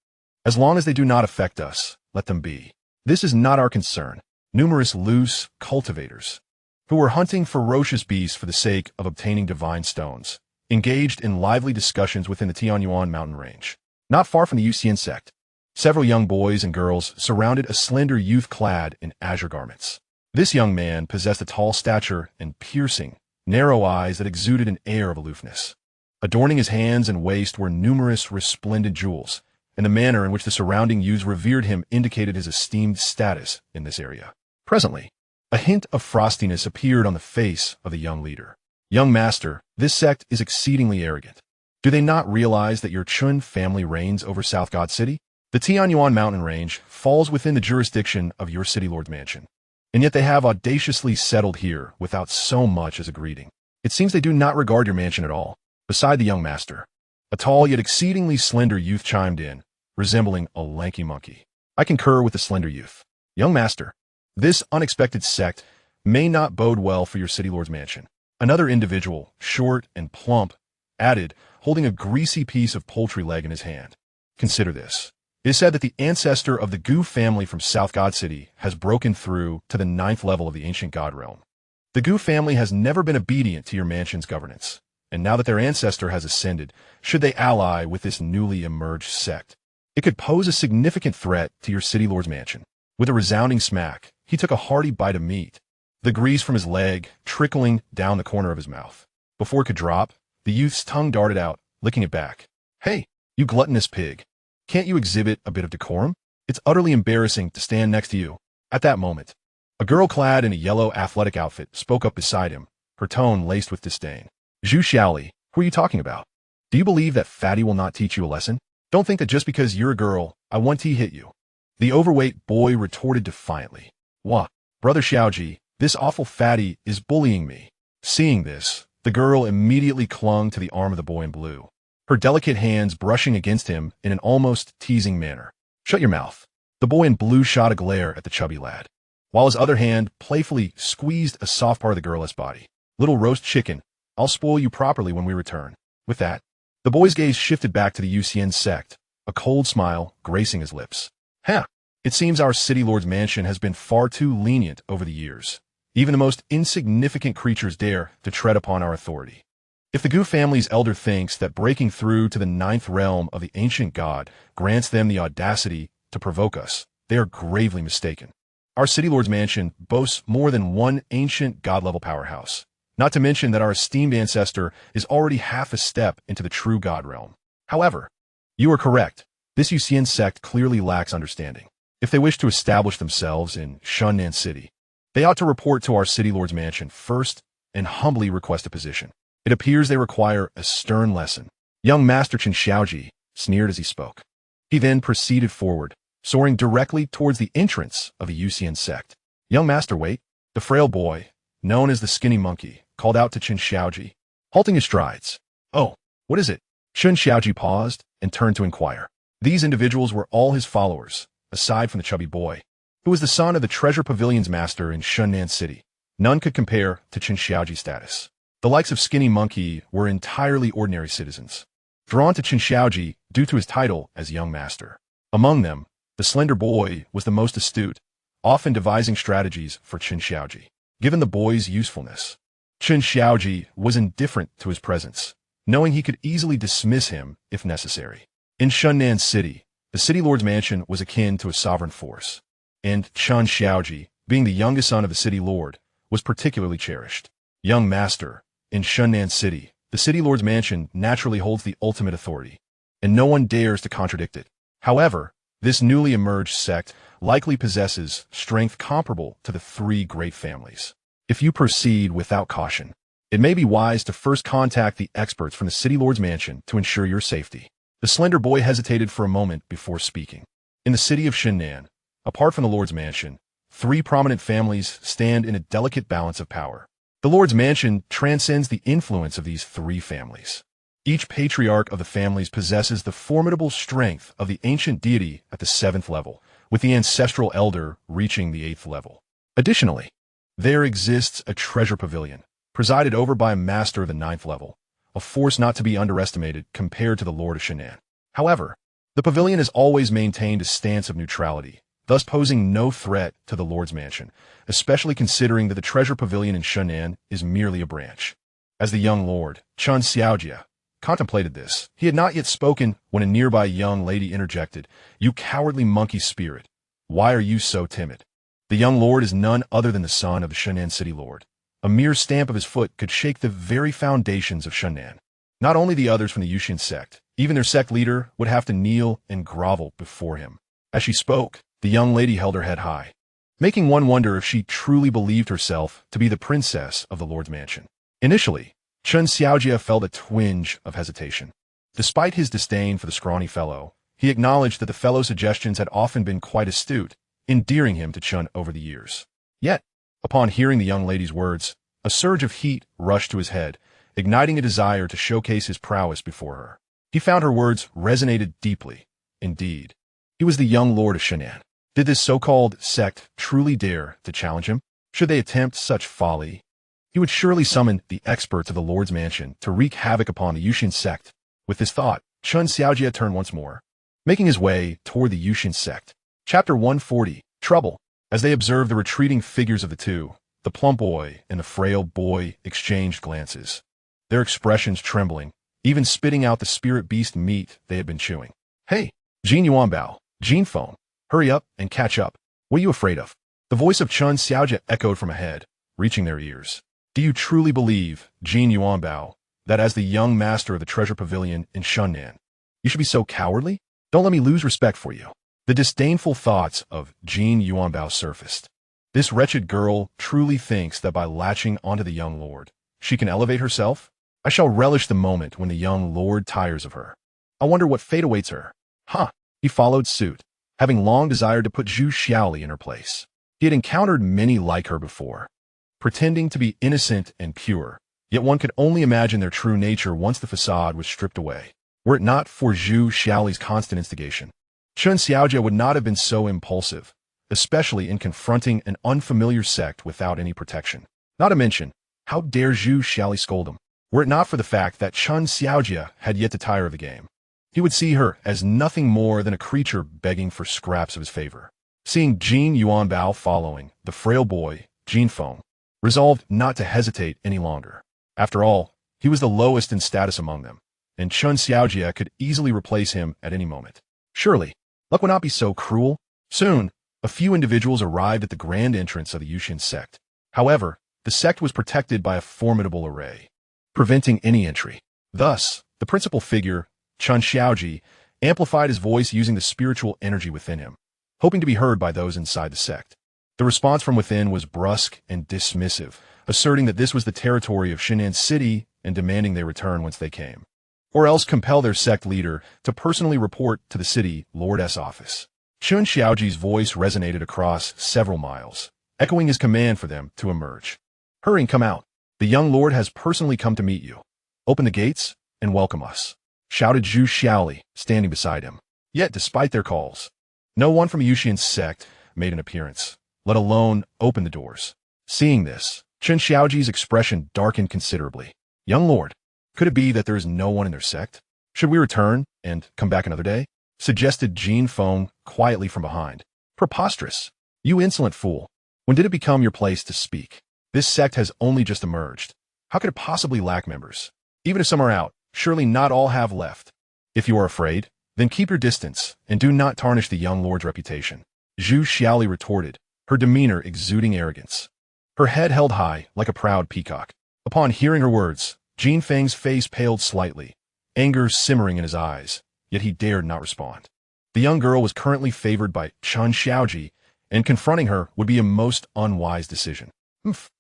As long as they do not affect us, let them be. This is not our concern. Numerous loose cultivators, who were hunting ferocious beasts for the sake of obtaining divine stones, engaged in lively discussions within the Tianyuan mountain range. Not far from the Yuxian Sect, several young boys and girls surrounded a slender youth clad in azure garments. This young man possessed a tall stature and piercing, narrow eyes that exuded an air of aloofness. Adorning his hands and waist were numerous resplendent jewels, and the manner in which the surrounding youths revered him indicated his esteemed status in this area. Presently, a hint of frostiness appeared on the face of the young leader. Young master, this sect is exceedingly arrogant. Do they not realize that your Chun family reigns over South God City? The Tianyuan mountain range falls within the jurisdiction of your city lord's mansion, and yet they have audaciously settled here without so much as a greeting. It seems they do not regard your mansion at all. Beside the young master, a tall yet exceedingly slender youth chimed in, resembling a lanky monkey. I concur with the slender youth. Young master, this unexpected sect may not bode well for your city lord's mansion. Another individual, short and plump, added, holding a greasy piece of poultry leg in his hand. Consider this. It is said that the ancestor of the Gu family from South God City has broken through to the 9th level of the ancient god realm. The Gu family has never been obedient to your mansion's governance, and now that their ancestor has ascended, should they ally with this newly emerged sect, it could pose a significant threat to your city lord's mansion. With a resounding smack, he took a hearty bite of meat, the grease from his leg trickling down the corner of his mouth. Before it could drop, the youth's tongue darted out, licking it back. Hey, you gluttonous pig. Can't you exhibit a bit of decorum? It's utterly embarrassing to stand next to you. At that moment, a girl clad in a yellow athletic outfit spoke up beside him, her tone laced with disdain. Zhu Xiaoli, who are you talking about? Do you believe that fatty will not teach you a lesson? Don't think that just because you're a girl, I want to hit you. The overweight boy retorted defiantly. Wah, brother Xiaoji, this awful fatty is bullying me. Seeing this, the girl immediately clung to the arm of the boy in blue, her delicate hands brushing against him in an almost teasing manner. Shut your mouth. The boy in blue shot a glare at the chubby lad, while his other hand playfully squeezed a soft part of the girl's body. Little roast chicken, I'll spoil you properly when we return. With that, the boy's gaze shifted back to the Yuxian Sect, a cold smile gracing his lips. It seems our city lord's mansion has been far too lenient over the years. Even the most insignificant creatures dare to tread upon our authority. If the Gu family's elder thinks that breaking through to the 9th realm of the ancient god grants them the audacity to provoke us, they are gravely mistaken. Our city lord's mansion boasts more than one ancient god-level powerhouse, not to mention that our esteemed ancestor is already half a step into the true god realm. However, you are correct. This Yuxian sect clearly lacks understanding. If they wish to establish themselves in Xianxia City, they ought to report to our city lord's mansion first and humbly request a position. It appears they require a stern lesson. Young Master Chen Xiaoji sneered as he spoke. He then proceeded forward, soaring directly towards the entrance of the Yuxian sect. Young Master, wait. The frail boy, known as the skinny monkey, called out to Chen Xiaoji, halting his strides. Oh, what is it? Chen Xiaoji paused and turned to inquire. These individuals were all his followers, aside from the chubby boy, who was the son of the Treasure Pavilion's master in Xianxia City. None could compare to Chen Xiaoji's status. The likes of Skinny Monkey were entirely ordinary citizens, drawn to Chen Xiaoji due to his title as young master. Among them, the slender boy was the most astute, often devising strategies for Chen Xiaoji. Given the boy's usefulness, Chen Xiaoji was indifferent to his presence, knowing he could easily dismiss him if necessary. In Xianxia City, the city lord's mansion was akin to a sovereign force, and Chen Xiaoji, being the youngest son of the city lord, was particularly cherished. Young master, in Xianxia City, the city lord's mansion naturally holds the ultimate authority, and no one dares to contradict it. However, this newly emerged sect likely possesses strength comparable to the 3 great families. If you proceed without caution, it may be wise to first contact the experts from the city lord's mansion to ensure your safety. The slender boy hesitated for a moment before speaking. In the city of Xianxia, apart from the lord's mansion, three prominent families stand in a delicate balance of power. The Lord's Mansion transcends the influence of these three families. Each patriarch of the families possesses the formidable strength of the ancient deity at the 7th level, with the ancestral elder reaching the 8th level. Additionally, there exists a treasure pavilion, presided over by a master of the 9th level, a force not to be underestimated compared to the Lord of Xianxia. However, the pavilion has always maintained a stance of neutrality, thus posing no threat to the Lord's Mansion, especially considering that the treasure pavilion in Xianxia is merely a branch. As the young lord, Chen Xuan, contemplated this, he had not yet spoken when a nearby young lady interjected, "You cowardly monkey spirit, why are you so timid?" The young lord is none other than the son of the Xianxia city lord. A mere stamp of his foot could shake the very foundations of Xianxia. Not only the others from the Yuxian Sect, even their sect leader would have to kneel and grovel before him. As she spoke, the young lady held her head high, making one wonder if she truly believed herself to be the princess of the Lord's Mansion. Initially, Chen Xuan felt a twinge of hesitation. Despite his disdain for the scrawny fellow, he acknowledged that the fellow's suggestions had often been quite astute, endearing him to Chen over the years. Yet, upon hearing the young lady's words, a surge of heat rushed to his head, igniting a desire to showcase his prowess before her. He found her words resonated deeply. Indeed, he was the young lord of Xianxia. Did this so-called sect truly dare to challenge him? Should they attempt such folly? He would surely summon the experts of the Lord's Mansion to wreak havoc upon the Yuxian Sect. With this thought, Chen Xuan turned once more, making his way toward the Yuxian Sect. Chapter 140, Trouble. As they observed the retreating figures of the two, the plump boy and the frail boy exchanged glances, their expressions trembling, even spitting out the spirit beast meat they had been chewing. "Hey, Jin Yuanbao, Jin Feng, hurry up and catch up. What are you afraid of?" The voice of Chen Xuan echoed from ahead, reaching their ears. "Do you truly believe, Jin Yuanbao, that as the young master of the treasure pavilion in Xianxia, you should be so cowardly? Don't let me lose respect for you." The disdainful thoughts of Jin Yuanbao surfaced. This wretched girl truly thinks that by latching onto the young lord, she can elevate herself? I shall relish the moment when the young lord tires of her. I wonder what fate awaits her. Huh. He followed suit, having long desired to put Zhu Xiaoli in her place. He had encountered many like her before, pretending to be innocent and pure, yet one could only imagine their true nature once the facade was stripped away. Were it not for Zhu Xiaoli's constant instigation, Chen Xuan would not have been so impulsive, especially in confronting an unfamiliar sect without any protection. Not to mention, how dare Zhu Xiaoli scold him? Were it not for the fact that Chen Xuan had yet to tire of the game, he would see her as nothing more than a creature begging for scraps of his favor. Seeing Jin Yuanbao following, the frail boy, Jin Feng, resolved not to hesitate any longer. After all, he was the lowest in status among them, and Chen Xuan could easily replace him at any moment. Surely, luck would not be so cruel. Soon, a few individuals arrived at the grand entrance of the Yuxian Sect. However, the sect was protected by a formidable array, preventing any entry. Thus, the principal figure, Chen Xuan, amplified his voice using the spiritual energy within him, hoping to be heard by those inside the sect. The response from within was brusque and dismissive, asserting that this was the territory of Xianxia City and demanding they return whence they came, or else compel their sect leader to personally report to the city lord's office. Chen Xiaoji's voice resonated across several miles, echoing his command for them to emerge. "Hurry and come out. The young lord has personally come to meet you. Open the gates and welcome us," shouted Zhu Xiaoli, standing beside him. Yet, despite their calls, no one from the Yuxian Sect made an appearance, let alone open the doors. Seeing this, Chen Xiaoji's expression darkened considerably. "Young lord, could it be that there is no one in their sect? Should we return and come back another day?" suggested Jin Feng quietly from behind. "Preposterous! You insolent fool! When did it become your place to speak? This sect has only just emerged. How could it possibly lack members? Even if some are out, surely not all have left. If you are afraid, then keep your distance and do not tarnish the young lord's reputation," Zhu Xiaoli retorted, her demeanor exuding arrogance. Her head held high like a proud peacock. Upon hearing her words, Jin Feng's face paled slightly, anger simmering in his eyes, yet he dared not respond. The young girl was currently favored by Chen Xiaoji, and confronting her would be a most unwise decision.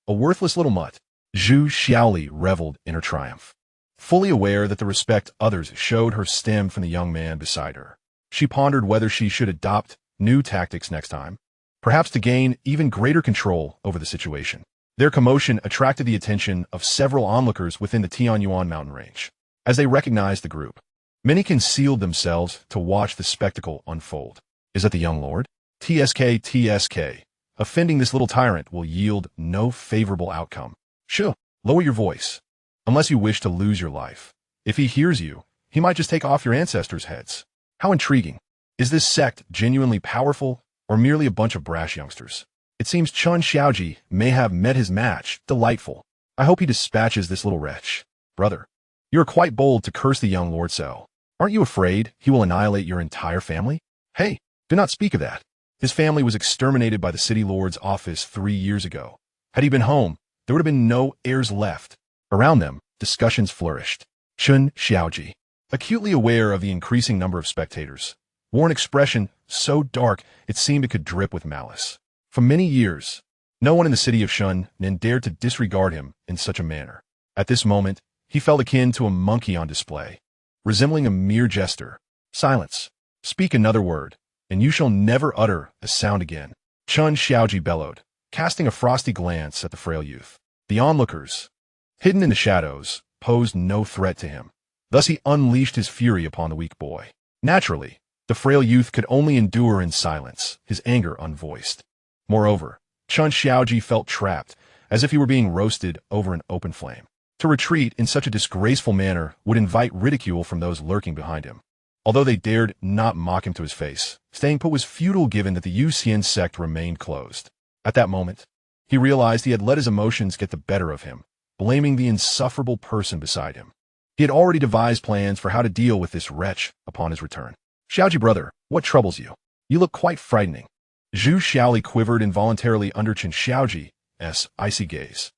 A worthless little mutt. Zhu Xiaoli reveled in her triumph, fully aware that the respect others showed her stemmed from the young man beside her. She pondered whether she should adopt new tactics next time. perhaps to gain even greater control over the situation. Their commotion attracted the attention of several onlookers within the Tianyuan mountain range. As they recognized the group, many concealed themselves to watch the spectacle unfold. Is that the young lord? TSK. Offending this little tyrant will yield no favorable outcome. Shoo, lower your voice. Unless you wish to lose your life. If he hears you, he might just take off your ancestors' heads. How intriguing. Is this sect genuinely powerful, or merely a bunch of brash youngsters? It seems Chen Xiaoji may have met his match. Delightful. I hope he dispatches this little wretch. Brother, you are quite bold to curse the young Lord so. Aren't you afraid he will annihilate your entire family? Hey, do not speak of that. His family was exterminated by the city lord's office 3 years ago. Had he been home, there would have been no heirs left. Around them, discussions flourished. Chen Xiaoji, acutely aware of the increasing number of spectators, wore an expression so dark it seemed it could drip with malice. For many years, no one in the city of Shunnan dared to disregard him in such a manner. At this moment, he felt akin to a monkey on display, resembling a mere jester. Silence. Speak another word, and you shall never utter a sound again. Chen Xiaoji bellowed, casting a frosty glance at the frail youth. The onlookers, hidden in the shadows, posed no threat to him. Thus he unleashed his fury upon the weak boy. Naturally, the frail youth could only endure in silence, his anger unvoiced. Moreover, Chen Xiaoji felt trapped, as if he were being roasted over an open flame. To retreat in such a disgraceful manner would invite ridicule from those lurking behind him. Although they dared not mock him to his face, staying put was futile given that the Yuxian Sect remained closed. At that moment, he realized he had let his emotions get the better of him, blaming the insufferable person beside him. He had already devised plans for how to deal with this wretch upon his return. Xiaoji brother, what troubles you? You look quite frightening. Zhu Xiaoli quivered involuntarily under Chen Xiaoji's icy gaze.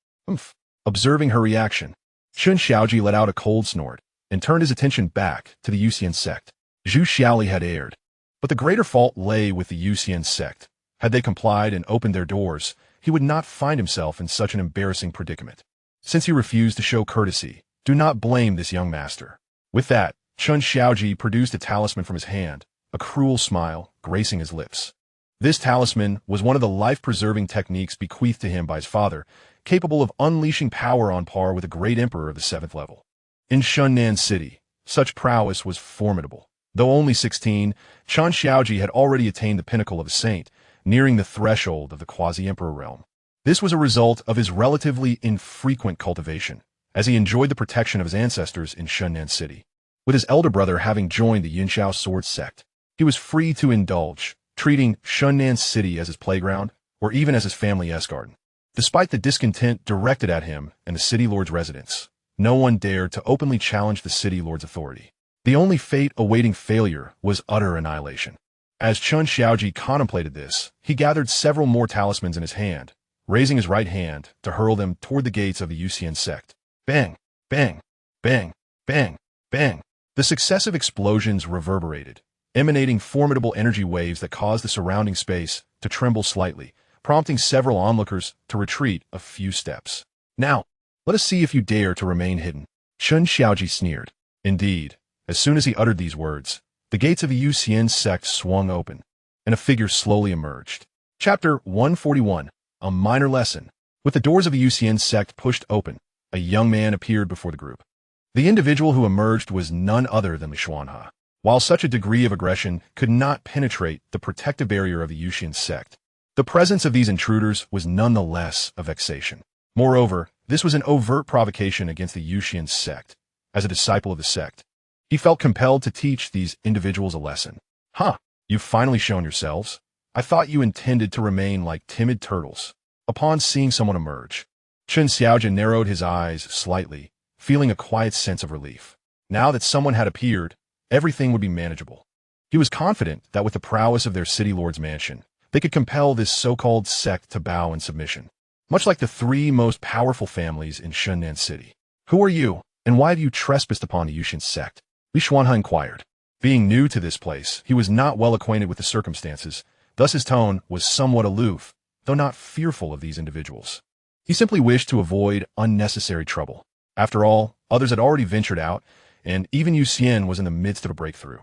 Observing her reaction, Chen Xiaoji let out a cold snort and turned his attention back to the Yuxian Sect. Zhu Xiaoli had erred, but the greater fault lay with the Yuxian Sect. Had they complied and opened their doors, he would not find himself in such an embarrassing predicament. Since he refused to show courtesy, do not blame this young master. With that, Chen Xiaoji produced a talisman from his hand, a cruel smile gracing his lips. This talisman was one of the life-preserving techniques bequeathed to him by his father, capable of unleashing power on par with a great emperor of the 7th level. In Shunnan City, such prowess was formidable. Though only 16, Chen Xiaoji had already attained the pinnacle of a saint, nearing the threshold of the quasi-emperor realm. This was a result of his relatively infrequent cultivation, as he enjoyed the protection of his ancestors in Shunnan City. With his elder brother having joined the Xianxia sword sect, he was free to indulge, treating Shunnan City as his playground, or even as his family's garden. Despite the discontent directed at him and the city lord's residence, no one dared to openly challenge the city lord's authority. The only fate awaiting failure was utter annihilation. As Chen Xiaoji contemplated this, he gathered several more talismans in his hand, raising his right hand to hurl them toward the gates of the Yuxian Sect. Bang! Bang! Bang! Bang! Bang! The successive explosions reverberated, emanating formidable energy waves that caused the surrounding space to tremble slightly, prompting several onlookers to retreat a few steps. Now, let us see if you dare to remain hidden. Chen Xiaoji sneered. Indeed, as soon as he uttered these words, the gates of the Yuxian Sect swung open, and a figure slowly emerged. Chapter 141, A Minor Lesson. With the doors of the Yuxian Sect pushed open, a young man appeared before the group. The individual who emerged was none other than Xianxia. While such a degree of aggression could not penetrate the protective barrier of the Yuxian Sect, the presence of these intruders was nonetheless a vexation. Moreover, this was an overt provocation against the Yuxian Sect. As a disciple of the sect, he felt compelled to teach these individuals a lesson. You've finally shown yourselves. I thought you intended to remain like timid turtles. Upon seeing someone emerge, Chen Xiaoji narrowed his eyes slightly, feeling a quiet sense of relief. Now that someone had appeared, everything would be manageable. He was confident that with the prowess of their city lord's mansion, they could compel this so-called sect to bow in submission, much like the 3 most powerful families in Shunnan City. Who are you, and why have you trespassed upon the Yuxian Sect? Li Xuanhe inquired. Being new to this place, he was not well acquainted with the circumstances, thus his tone was somewhat aloof, though not fearful of these individuals. He simply wished to avoid unnecessary trouble. After all, others had already ventured out, and even Yuxian was in the midst of a breakthrough.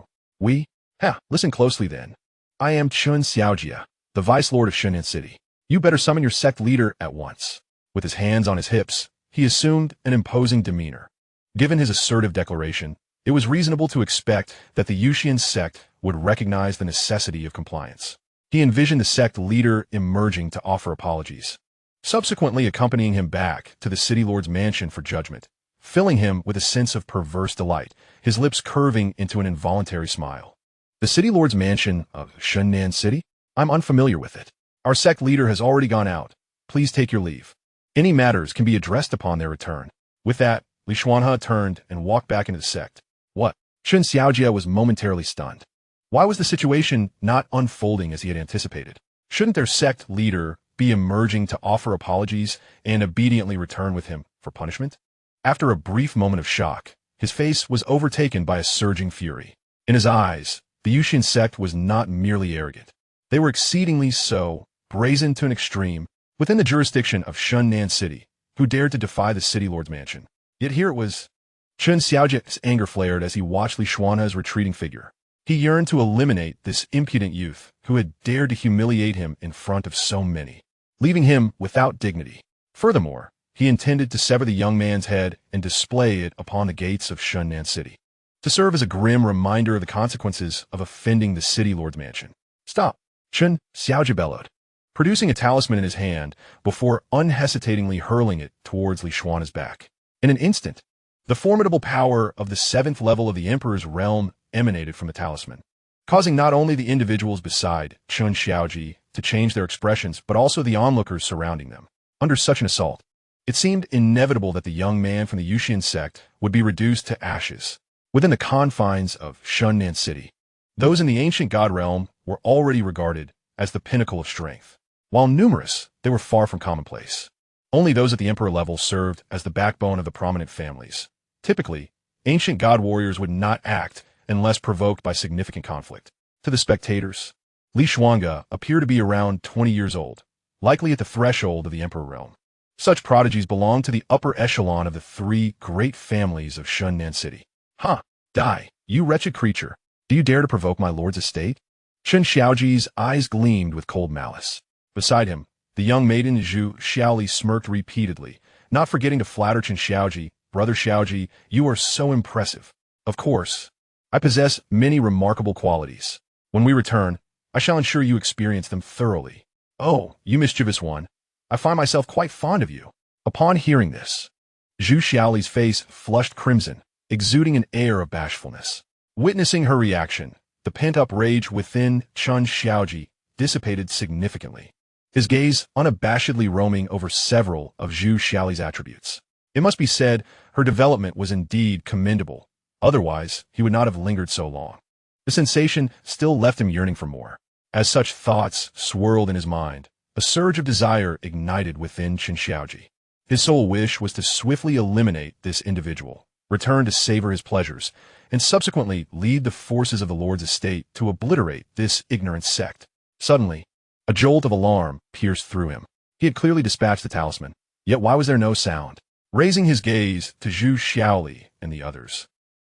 Listen closely then. I am Chen Xiaojia, the Vice Lord of Xianxia City. You better summon your sect leader at once. With his hands on his hips, he assumed an imposing demeanor. Given his assertive declaration, it was reasonable to expect that the Yuxian Sect would recognize the necessity of compliance. He envisioned the sect leader emerging to offer apologies, subsequently accompanying him back to the City Lord's mansion for judgment, filling him with a sense of perverse delight, his lips curving into an involuntary smile. The City Lord's mansion of Xianxia City? I'm unfamiliar with it. Our sect leader has already gone out. Please take your leave. Any matters can be addressed upon their return. With that, Xianxia turned and walked back into the sect. What? Xianxia was momentarily stunned. Why was the situation not unfolding as he had anticipated? Shouldn't their sect leader be emerging to offer apologies and obediently return with him for punishment? After a brief moment of shock, his face was overtaken by a surging fury. In his eyes, the Yuxian Sect was not merely arrogant. They were exceedingly so, brazen to an extreme, within the jurisdiction of Xianxia City, who dared to defy the City Lord's mansion. Yet here it was. Chen Xuan's anger flared as he watched Xianxia's retreating figure. He yearned to eliminate this impudent youth who had dared to humiliate him in front of so many, leaving him without dignity. Furthermore, he intended to sever the young man's head and display it upon the gates of Xianxia City, to serve as a grim reminder of the consequences of offending the City Lord's mansion. Stop! Chen Xuan bellowed, producing a talisman in his hand before unhesitatingly hurling it towards Xianxia's back. In an instant, the formidable power of the 7th level of the Emperor's realm emanated from the talisman, causing not only the individuals beside Chen Xuan to change their expressions, but also the onlookers surrounding them. Under such an assault, it seemed inevitable that the young man from the Yuxian Sect would be reduced to ashes. Within the confines of Xianxia City, those in the ancient god realm were already regarded as the pinnacle of strength. While numerous, they were far from commonplace. Only those at the Emperor level served as the backbone of the prominent families. Typically, ancient god warriors would not act unless provoked by significant conflict. To the spectators, Xianxia appeared to be around 20 years old, likely at the threshold of the Emperor realm. Such prodigies belonged to the upper echelon of the 3 great families of Xianxia City. Huh! Die, you wretched creature! Do you dare to provoke my lord's estate? Chen Xiaoji's eyes gleamed with cold malice. Beside him, the young maiden Zhu Xiaoli smirked repeatedly, not forgetting to flatter Chen Xiaoji. Brother Xiaoji, you are so impressive. Of course, I possess many remarkable qualities. When we return, I shall ensure you experience them thoroughly. Oh, you mischievous one. I find myself quite fond of you. Upon hearing this, Zhu Xiaoli's face flushed crimson, exuding an air of bashfulness. Witnessing her reaction, the pent-up rage within Chen Xiaoji dissipated significantly, his gaze unabashedly roaming over several of Zhu Xiaoli's attributes. It must be said, her development was indeed commendable. Otherwise, he would not have lingered so long. The sensation still left him yearning for more. As such thoughts swirled in his mind, a surge of desire ignited within Chen Xiaoji. His sole wish was to swiftly eliminate this individual, return to savor his pleasures, and subsequently lead the forces of the Lord's estate to obliterate this ignorant sect. Suddenly, a jolt of alarm pierced through him. He had clearly dispatched the talisman, yet why was there no sound? Raising his gaze to Zhu Xiaoli and the others,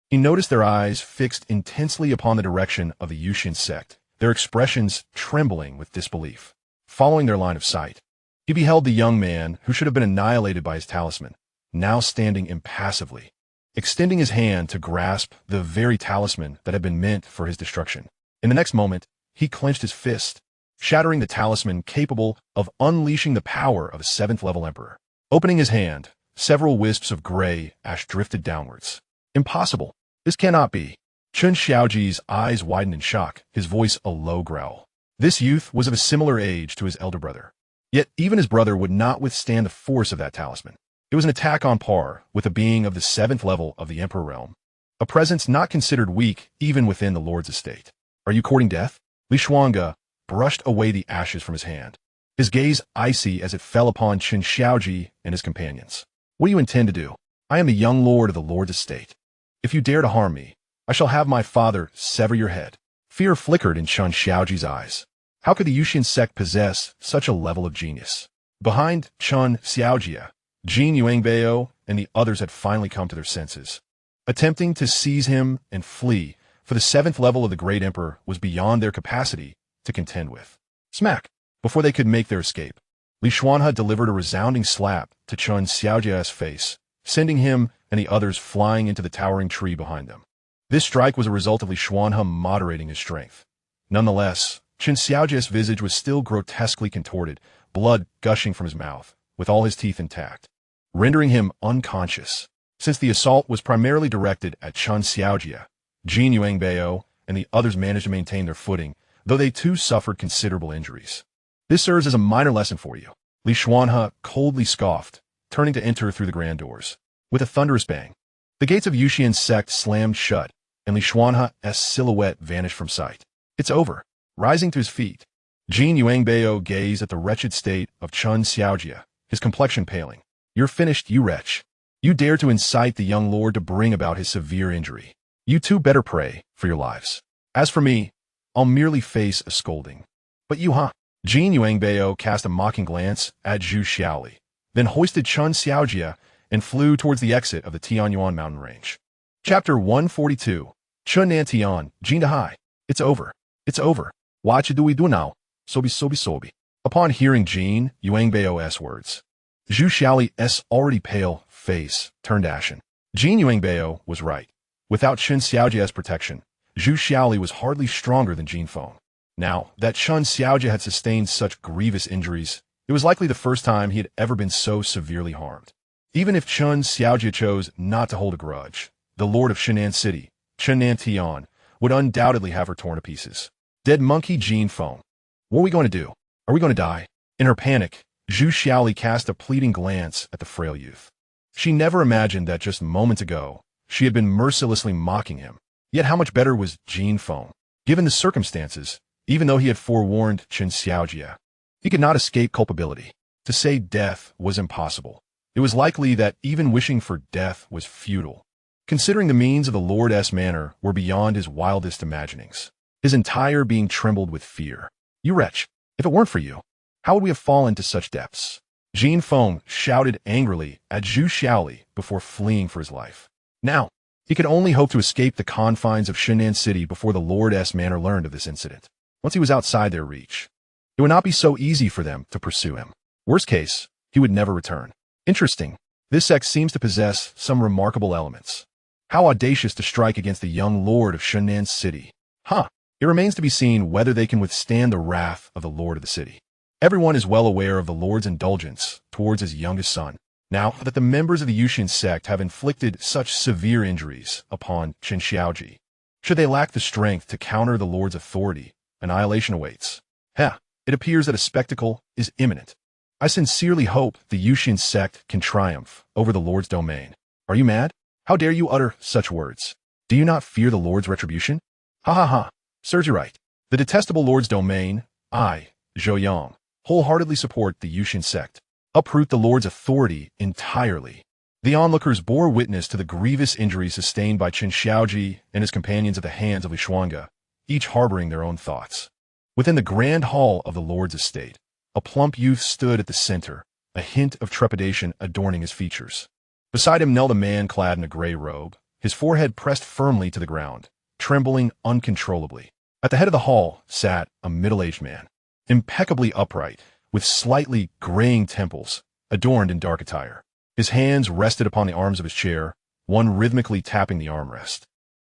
he noticed their eyes fixed intensely upon the direction of the Yuxian Sect, their expressions trembling with disbelief. Following their line of sight, he beheld the young man who should have been annihilated by his talisman, now standing impassively, extending his hand to grasp the very talisman that had been meant for his destruction. In the next moment, he clenched his fist, shattering the talisman capable of unleashing the power of a 7th level emperor. Opening his hand, several wisps of gray ash drifted downwards. Impossible! This cannot be. Chen Xiaoji's eyes widened in shock, his voice a low growl. This youth was of a similar age to his elder brother. Yet even his brother would not withstand the force of that talisman. It was an attack on par with a being of the 7th level of the Emperor realm, a presence not considered weak even within the Lord's estate. Are you courting death? Xianxia brushed away the ashes from his hand, his gaze icy as it fell upon Chen Xiaoji and his companions. What do you intend to do? I am the young lord of the Lord's estate. If you dare to harm me, I shall have my father sever your head. Fear flickered in Chen Xiaoji's eyes. How could the Yuxian Sect possess such a level of genius? Behind Chen Xiaojia, Jin Yuangbao and the others had finally come to their senses. Attempting to seize him and flee for the 7th level of the Great Emperor was beyond their capacity to contend with. Smack! Before they could make their escape, Xianxia delivered a resounding slap to Chen Xiaojia's face, sending him and the others flying into the towering tree behind them. This strike was a result of Xianxia moderating his strength. Nonetheless, Chen Xiaojia's visage was still grotesquely contorted, blood gushing from his mouth, with all his teeth intact, rendering him unconscious. Since the assault was primarily directed at Chen Xiaojia, Jin Yuangbao and the others managed to maintain their footing, though they too suffered considerable injuries. This serves as a minor lesson for you, Xianxia coldly scoffed, turning to enter through the grand doors. With a thunderous bang, the gates of Yuxian Sect slammed shut, and Xianxia's silhouette vanished from sight. It's over. Rising to his feet, Jin Yuangbao gazed at the wretched state of Chen Xiaojia, his complexion paling. You're finished, you wretch. You dare to incite the young lord to bring about his severe injury. You too better pray for your lives. As for me, I'll merely face a scolding. But you, huh? Jin Yuangbao cast a mocking glance at Zhu Xiaoli, then hoisted Chen Xiaojia and flew towards the exit of the Tianyuan mountain range. Chapter 142. Chen Nantian, Jin Dahai. It's over. It's over. What do we do now? Sobi. Upon hearing Jin Yuangbao's words, Zhu Xiaoli's already pale face turned ashen. Jin Yuangbao was right. Without Chen Xiaojia's protection, Zhu Xiaoli was hardly stronger than Jin Feng. Now that Chen Xiaojia had sustained such grievous injuries, it was likely the first time he had ever been so severely harmed. Even if Chen Xiaojia chose not to hold a grudge, the lord of Shinan City, Chen Nantian, would undoubtedly have her torn to pieces. Dead monkey Jin Feng. What are we going to do? Are we going to die? In her panic, Zhu Xiaoli cast a pleading glance at the frail youth. She never imagined that just moments ago, she had been mercilessly mocking him. Yet how much better was Jin Feng? Given the circumstances, even though he had forewarned Chen Xiaojia, he could not escape culpability. To say death was impossible. It was likely that even wishing for death was futile, considering the means of the Lord's manor were beyond his wildest imaginings. His entire being trembled with fear. You wretch, if it weren't for you, how would we have fallen to such depths? Jin Feng shouted angrily at Zhu Xiaoli before fleeing for his life. Now, he could only hope to escape the confines of Shinan City before the Lord's manor learned of this incident. Once he was outside their reach, it would not be so easy for them to pursue him. Worst case, he would never return. Interesting. This sect seems to possess some remarkable elements. How audacious to strike against the young lord of Shinan City. Huh. It remains to be seen whether they can withstand the wrath of the lord of the city. Everyone is well aware of the lord's indulgence towards his youngest son. Now that the members of the Yuxian Sect have inflicted such severe injuries upon Chen Xiaoji, should they lack the strength to counter the lord's authority, annihilation awaits. It appears that a spectacle is imminent. I sincerely hope the Yuxian Sect can triumph over the lord's domain. Are you mad? How dare you utter such words? Do you not fear the lord's retribution? Ha. Serves you right. The detestable lord's domain, I, Zhou Yang, wholeheartedly support the Yuxian Sect. Uproot the lord's authority entirely. The onlookers bore witness to the grievous injuries sustained by Chen Xiaoji and his companions at the hands of Xianxia, each harboring their own thoughts. Within the grand hall of the lord's estate, a plump youth stood at the center, a hint of trepidation adorning his features. Beside him knelt a man clad in a gray robe, his forehead pressed firmly to the ground, trembling uncontrollably. At the head of the hall sat a middle-aged man, impeccably upright, with slightly graying temples, adorned in dark attire. His hands rested upon the arms of his chair, one rhythmically tapping the armrest,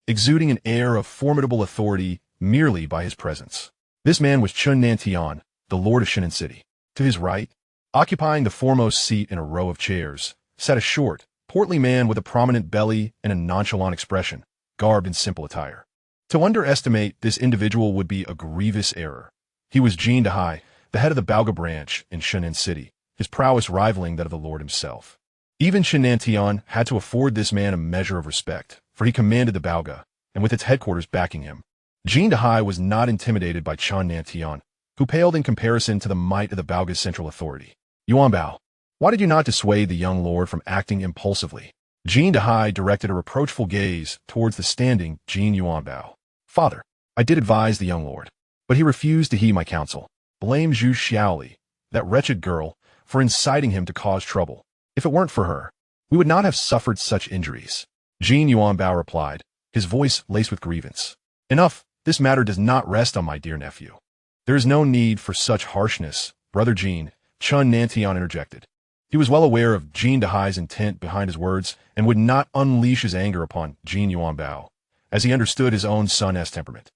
exuding an air of formidable authority merely by his presence. This man was Chen Nantian, the lord of Shinan City. To his right, occupying the foremost seat in a row of chairs, sat a short, portly man with a prominent belly and a nonchalant expression, garbed in simple attire. To underestimate this individual would be a grievous error. He was Jin Dahai, the head of the Baoga branch in Shinan City, his prowess rivaling that of the lord himself. Even Chen Nantian had to afford this man a measure of respect, for he commanded the Baoga, and with its headquarters backing him. Jin Dahai was not intimidated by Chen Nantian, who paled in comparison to the might of the Baoga's central authority. Yuanbao, why did you not dissuade the young lord from acting impulsively? Jin Dahai directed a reproachful gaze towards the standing Jin Yuanbao. Father, I did advise the young lord, but he refused to heed my counsel. Blame Zhu Xiaoli, that wretched girl, for inciting him to cause trouble. If it weren't for her, we would not have suffered such injuries. Jin Yuanbao replied, his voice laced with grievance. Enough, this matter does not rest on my dear nephew. There is no need for such harshness, Brother Jean, Chen Nantian interjected. He was well aware of Jean Dahai's intent behind his words and would not unleash his anger upon Jean Yuanbao, as he understood his own son's temperament,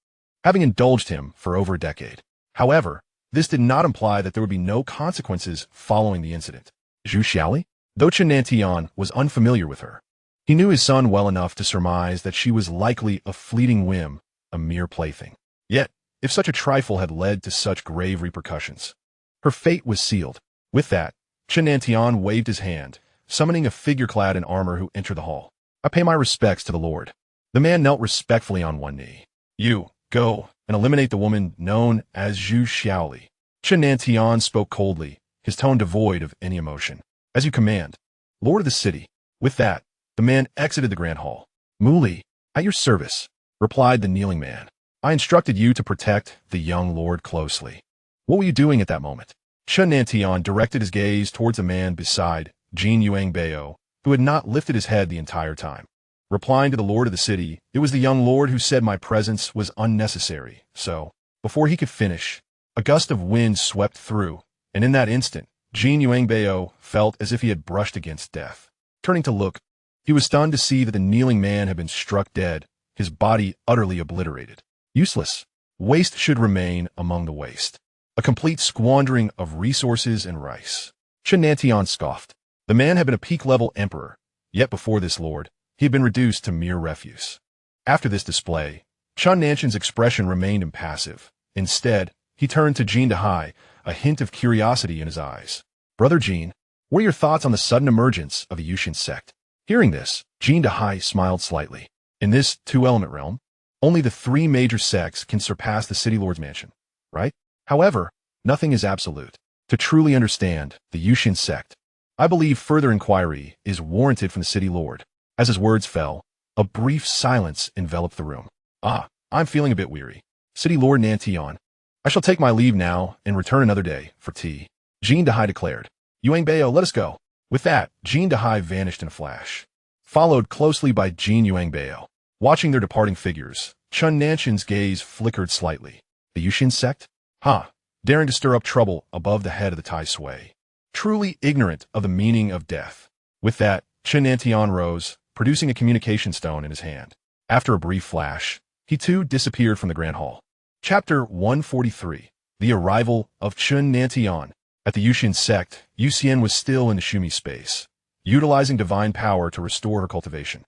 having indulged him for over a decade. However, this did not imply that there would be no consequences following the incident. Zhu Xiaoli? Though Chen Nantian was unfamiliar with her, he knew his son well enough to surmise that she was likely a fleeting whim, a mere plaything. Yet, if such a trifle had led to such grave repercussions, her fate was sealed. With that, Chen Nantian waved his hand, summoning a figure clad in armor who entered the hall. I pay my respects to the Lord. The man knelt respectfully on one knee. You, go, and eliminate the woman known as Zhu Xiaoli. Chen Nantian spoke coldly, his tone devoid of any emotion. As you command, Lord of the city. With that, the man exited the grand hall. Muli, at your service, replied the kneeling man. I instructed you to protect the young lord closely. What were you doing at that moment? Chen Nantian directed his gaze towards a man beside Jin Yuangbao, who had not lifted his head the entire time. Replying to the lord of the city, it was the young lord who said my presence was unnecessary. So, before he could finish, a gust of wind swept through, and in that instant, Jin Yuangbao felt as if he had brushed against death. Turning to look, he was stunned to see that the kneeling man had been struck dead, his body utterly obliterated. Useless. Waste should remain among the waste. A complete squandering of resources and rice. Chen Nantian scoffed. The man had been a peak-level emperor, yet before this lord, he had been reduced to mere refuse. After this display, Chen Nantian's expression remained impassive. Instead, he turned to Jean Dahai, a hint of curiosity in his eyes. Brother Jean, what are your thoughts on the sudden emergence of the Yuxian Sect? Hearing this, Jean Dahai smiled slightly. In this two-element realm, only the three major sects can surpass the City Lord's mansion, right? However, nothing is absolute. To truly understand the Yuxian Sect, I believe further inquiry is warranted from the City Lord. As his words fell, a brief silence enveloped the room. I'm feeling a bit weary. City Lord Nantian, I shall take my leave now and return another day for tea. Jean Dahai declared. Yuangbao, let us go. With that, Jean Dahai vanished in a flash, followed closely by Jin Yuangbao. Watching their departing figures, Chen Nantian's gaze flickered slightly. The Yuxian Sect? Daring to stir up trouble above the head of the Tai Sui. Truly ignorant of the meaning of death. With that, Chen Nantian rose, producing a communication stone in his hand. After a brief flash, he too disappeared from the grand hall. Chapter 143. The Arrival of Chen Nantian. At the Yuxian Sect, Yuxian was still in the Shumi space, utilizing divine power to restore her cultivation.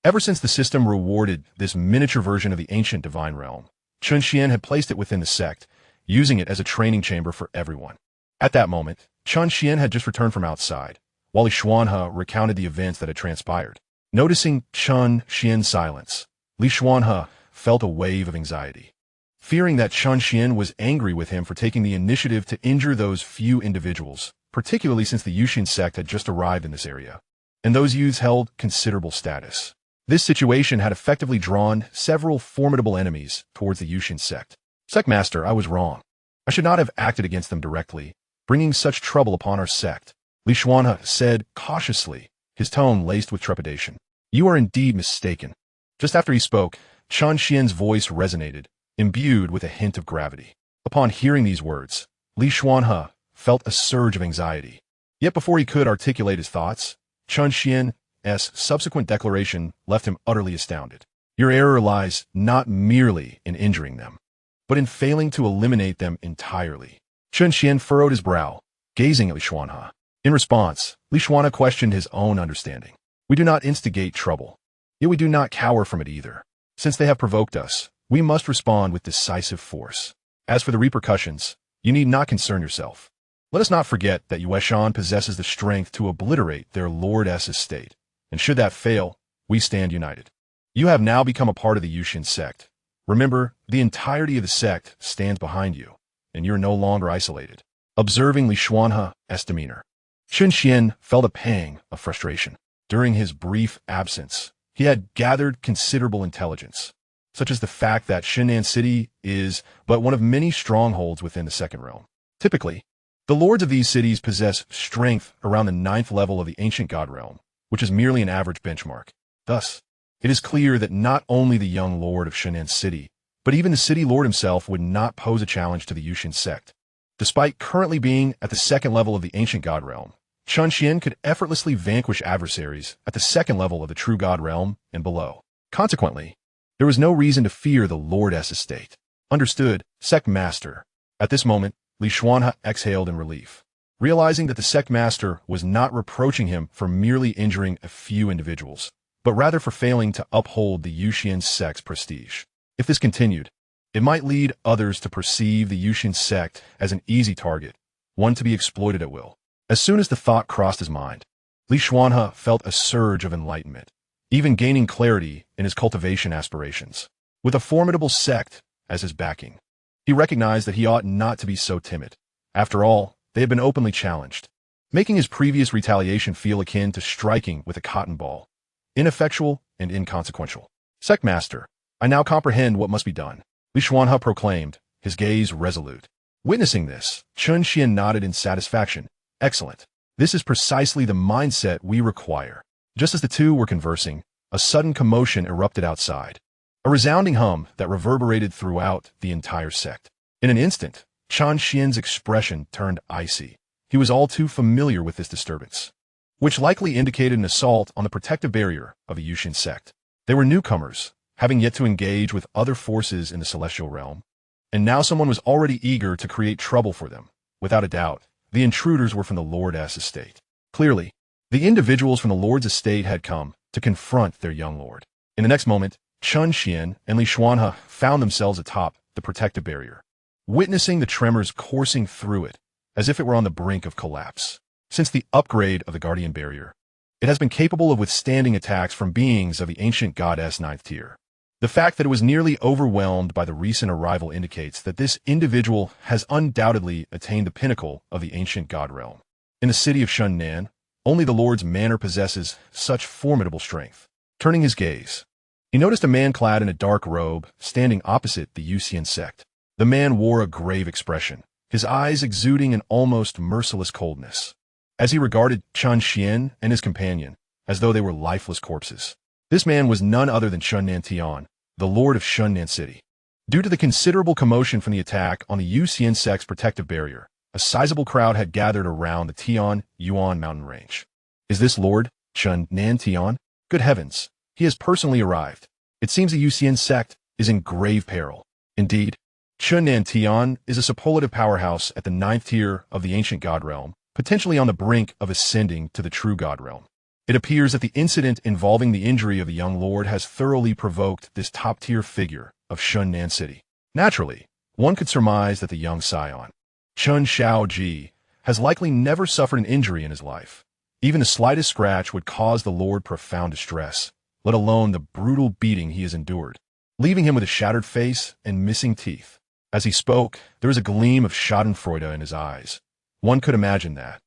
Ever since the system rewarded this miniature version of the ancient divine realm, Chen Xuan had placed it within the sect, using it as a training chamber for everyone. At that moment, Chen Xuan had just returned from outside, while Li Xuanhe recounted the events that had transpired. Noticing Chen Xuan's silence, Li Xuanhe felt a wave of anxiety, fearing that Chen Xuan was angry with him for taking the initiative to injure those few individuals, particularly since the Yuxian Sect had just arrived in this area, and those youths held considerable status. This situation had effectively drawn several formidable enemies towards the Yuxian Sect. Sectmaster, I was wrong. I should not have acted against them directly, bringing such trouble upon our sect. Li Xuanhe said cautiously, his tone laced with trepidation. You are indeed mistaken. Just after he spoke, Chen Xuan's voice resonated, imbued with a hint of gravity. Upon hearing these words, Li Xuanhe felt a surge of anxiety. Yet before he could articulate his thoughts, Chen Xuan's subsequent declaration left him utterly astounded. Your error lies not merely in injuring them, but in failing to eliminate them entirely. Chen Xuan furrowed his brow, gazing at Li Xuanhe. In response, Li Xuanhe questioned his own understanding. We do not instigate trouble, yet we do not cower from it either. Since they have provoked us, we must respond with decisive force. As for the repercussions, you need not concern yourself. Let us not forget that Yuxian possesses the strength to obliterate their lord's estate, and should that fail, we stand united. You have now become a part of the Yuxian Sect. Remember, the entirety of the sect stands behind you, and you're no longer isolated. Observing Li Xuanhe's demeanor, Chen Xuan felt a pang of frustration. During his brief absence, he had gathered considerable intelligence, such as the fact that Shin'an City is but one of many strongholds within the second realm. Typically, the lords of these cities possess strength around the 9th level of the ancient god realm, which is merely an average benchmark. Thus, it is clear that not only the young lord of Shin'an City, But even the city lord himself would not pose a challenge to the Yuxian Sect. Despite currently being at the second level of the ancient god realm, Chen Xuan could effortlessly vanquish adversaries at the second level of the true god realm and below. Consequently, there was no reason to fear the Lord-S estate. Understood, Sect Master. At this moment, Xianxia exhaled in relief, realizing that the Sect Master was not reproaching him for merely injuring a few individuals, but rather for failing to uphold the Yuxian Sect's prestige. If this continued, it might lead others to perceive the Yuxian Sect as an easy target, one to be exploited at will. As soon as the thought crossed his mind, Xianxia felt a surge of enlightenment, even gaining clarity in his cultivation aspirations. With a formidable sect as his backing, he recognized that he ought not to be so timid. After all, they had been openly challenged, making his previous retaliation feel akin to striking with a cotton ball, ineffectual and inconsequential. Sect Master, I now comprehend what must be done, Xianxia proclaimed, his gaze resolute. Witnessing this, Chen Xuan nodded in satisfaction. Excellent. This is precisely the mindset we require. Just as the two were conversing, a sudden commotion erupted outside. A resounding hum that reverberated throughout the entire sect. In an instant, Chen Xuan's expression turned icy. He was all too familiar with this disturbance, which likely indicated an assault on the protective barrier of the Yuxian Sect. They were newcomers, having yet to engage with other forces in the celestial realm, and now someone was already eager to create trouble for them. Without a doubt, the intruders were from the Lord-S estate. Clearly, the individuals from the Lord's estate had come to confront their young lord. In the next moment, Chen Xuan and Xianxia found themselves atop the protective barrier, witnessing the tremors coursing through it as if it were on the brink of collapse. Since the upgrade of the Guardian Barrier, it has been capable of withstanding attacks from beings of the ancient goddess 9th tier. The fact that it was nearly overwhelmed by the recent arrival indicates that this individual has undoubtedly attained the pinnacle of the ancient god realm. In the city of Shunnan, only the Lord's manor possesses such formidable strength. Turning his gaze, he noticed a man clad in a dark robe standing opposite the Yuxian Sect. The man wore a grave expression, his eyes exuding an almost merciless coldness, as he regarded Chen Xuan and his companion as though they were lifeless corpses. This man was none other than Shunnan Tian, the Lord of Shunnan City. Due to the considerable commotion from the attack on the Yuxian Sect's protective barrier, a sizable crowd had gathered around the Tian Yuan mountain range. Is this Lord Shunnan Tian? Good heavens, he has personally arrived. It seems the Yuxian Sect is in grave peril. Indeed, Shunnan Tian is a superlative powerhouse at the 9th tier of the ancient god realm, potentially on the brink of ascending to the true god realm. It appears that the incident involving the injury of the young lord has thoroughly provoked this top-tier figure of Shunnan City. Naturally, one could surmise that the young scion, Chen Xiaoji, has likely never suffered an injury in his life. Even the slightest scratch would cause the lord profound distress, let alone the brutal beating he has endured, leaving him with a shattered face and missing teeth. As he spoke, there was a gleam of schadenfreude in his eyes. One could imagine that,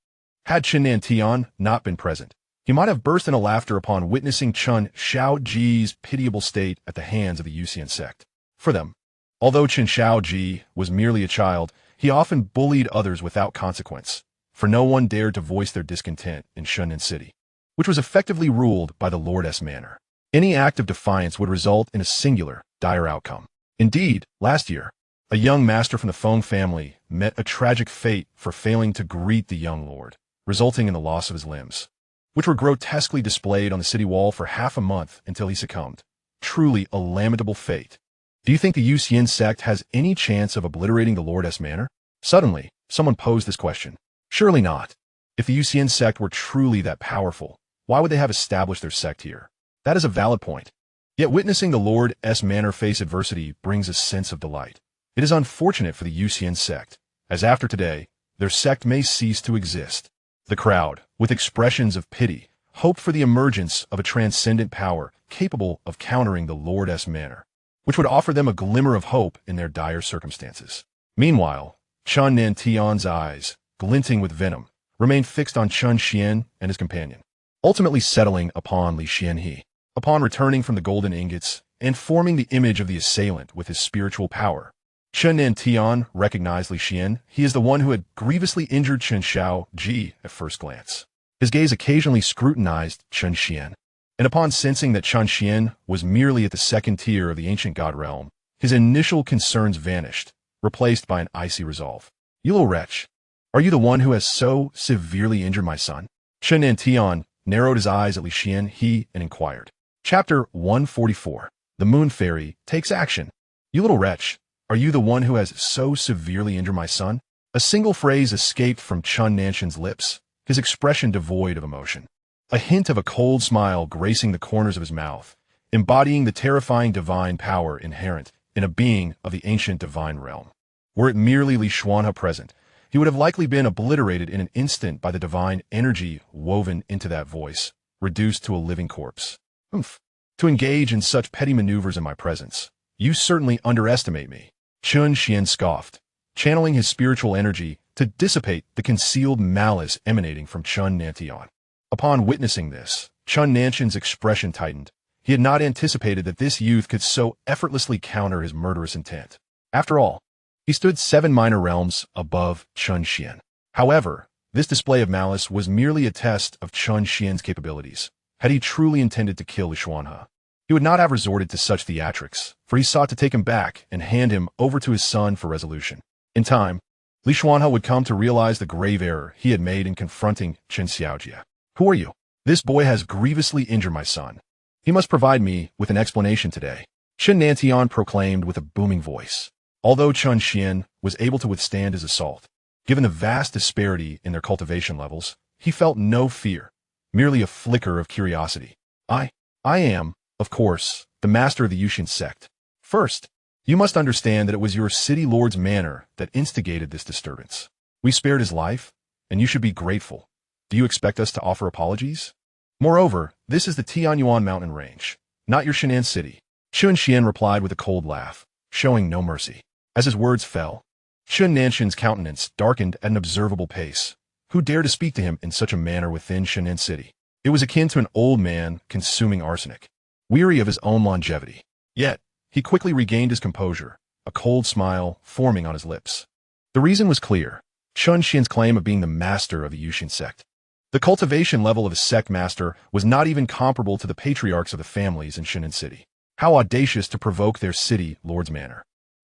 had Shunnan Tian not been present, he might have burst into laughter upon witnessing Chen Xiaoji's pitiable state at the hands of the Yuxian Sect. For them, although Chen Xiaoji was merely a child, he often bullied others without consequence, for no one dared to voice their discontent in Shunnan City, which was effectively ruled by the Lord-S manor. Any act of defiance would result in a singular, dire outcome. Indeed, last year, a young master from the Feng family met a tragic fate for failing to greet the young lord, resulting in the loss of his limbs, which were grotesquely displayed on the city wall for half a month until he succumbed. Truly a lamentable fate. Do you think the Yuxian Sect has any chance of obliterating the Lord-S manor? Suddenly, someone posed this question. Surely not. If the Yuxian Sect were truly that powerful, why would they have established their sect here? That is a valid point. Yet witnessing the Lord-S manor face adversity brings a sense of delight. It is unfortunate for the Yuxian Sect, as after today, their sect may cease to exist. The crowd, with expressions of pity, hoped for the emergence of a transcendent power capable of countering the Lord-S manor, which would offer them a glimmer of hope in their dire circumstances. Meanwhile, Shunnan Tian's eyes, glinting with venom, remained fixed on Chen Xuan and his companion, ultimately settling upon Xianxia. Upon returning from the golden ingots and forming the image of the assailant with his spiritual power, Tian recognized Xianxia. He is the one who had grievously injured Chen Xiaoji at first glance. His gaze occasionally scrutinized Chen Xuan, and upon sensing that Chen Xuan was merely at the second tier of the ancient god realm, His initial concerns vanished, replaced by an icy resolve. You little wretch. Are you the one who has so severely injured my son? Chen Xuan narrowed his eyes at Li Xian He and inquired. Chapter 144. The Moon Fairy Takes Action. You little wretch. Are you the one who has so severely injured my son? A single phrase escaped from Chen Xuan's lips, his expression devoid of emotion. A hint of a cold smile gracing the corners of his mouth, embodying the terrifying divine power inherent in a being of the ancient divine realm. Were it merely Li Xuanhe present, he would have likely been obliterated in an instant by the divine energy woven into that voice, reduced to a living corpse. Oomph. To engage in such petty maneuvers in my presence, you certainly underestimate me. Chen Xuan scoffed, channeling his spiritual energy to dissipate the concealed malice emanating from Chen Xuan. Upon witnessing this, Chen Xuan's expression tightened. He had not anticipated that this youth could so effortlessly counter his murderous intent. After all, he stood 7 minor realms above Chen Xuan. However, this display of malice was merely a test of Chen Xuan's capabilities. Had he truly intended to kill Li Xuanhe, he would not have resorted to such theatrics, for he sought to take him back and hand him over to his son for resolution. In time, Li Xuanhe would come to realize the grave error he had made in confronting Xianxia. Who are you? This boy has grievously injured my son. He must provide me with an explanation today. Chen Xuan proclaimed with a booming voice. Although Chen Xuan was able to withstand his assault, given the vast disparity in their cultivation levels, he felt no fear, merely a flicker of curiosity. I am, of course, the master of the Yuxian Sect. First, you must understand that it was your city lord's manner that instigated this disturbance. We spared his life, and you should be grateful. Do you expect us to offer apologies? Moreover, this is the Tianyuan mountain range, not your Shan'an city. Chen Xuan replied with a cold laugh, showing no mercy. As his words fell, Chen Xuan's countenance darkened at an observable pace. Who dared to speak to him in such a manner within Shan'an city? It was akin to an old man consuming arsenic, weary of his own longevity. Yet, he quickly regained his composure, a cold smile forming on his lips. The reason was clear. Chen Xuan's claim of being the master of the Yuxian Sect. The cultivation level of his sect master was not even comparable to the patriarchs of the families in Shan'an city. How audacious to provoke their city lord's manner.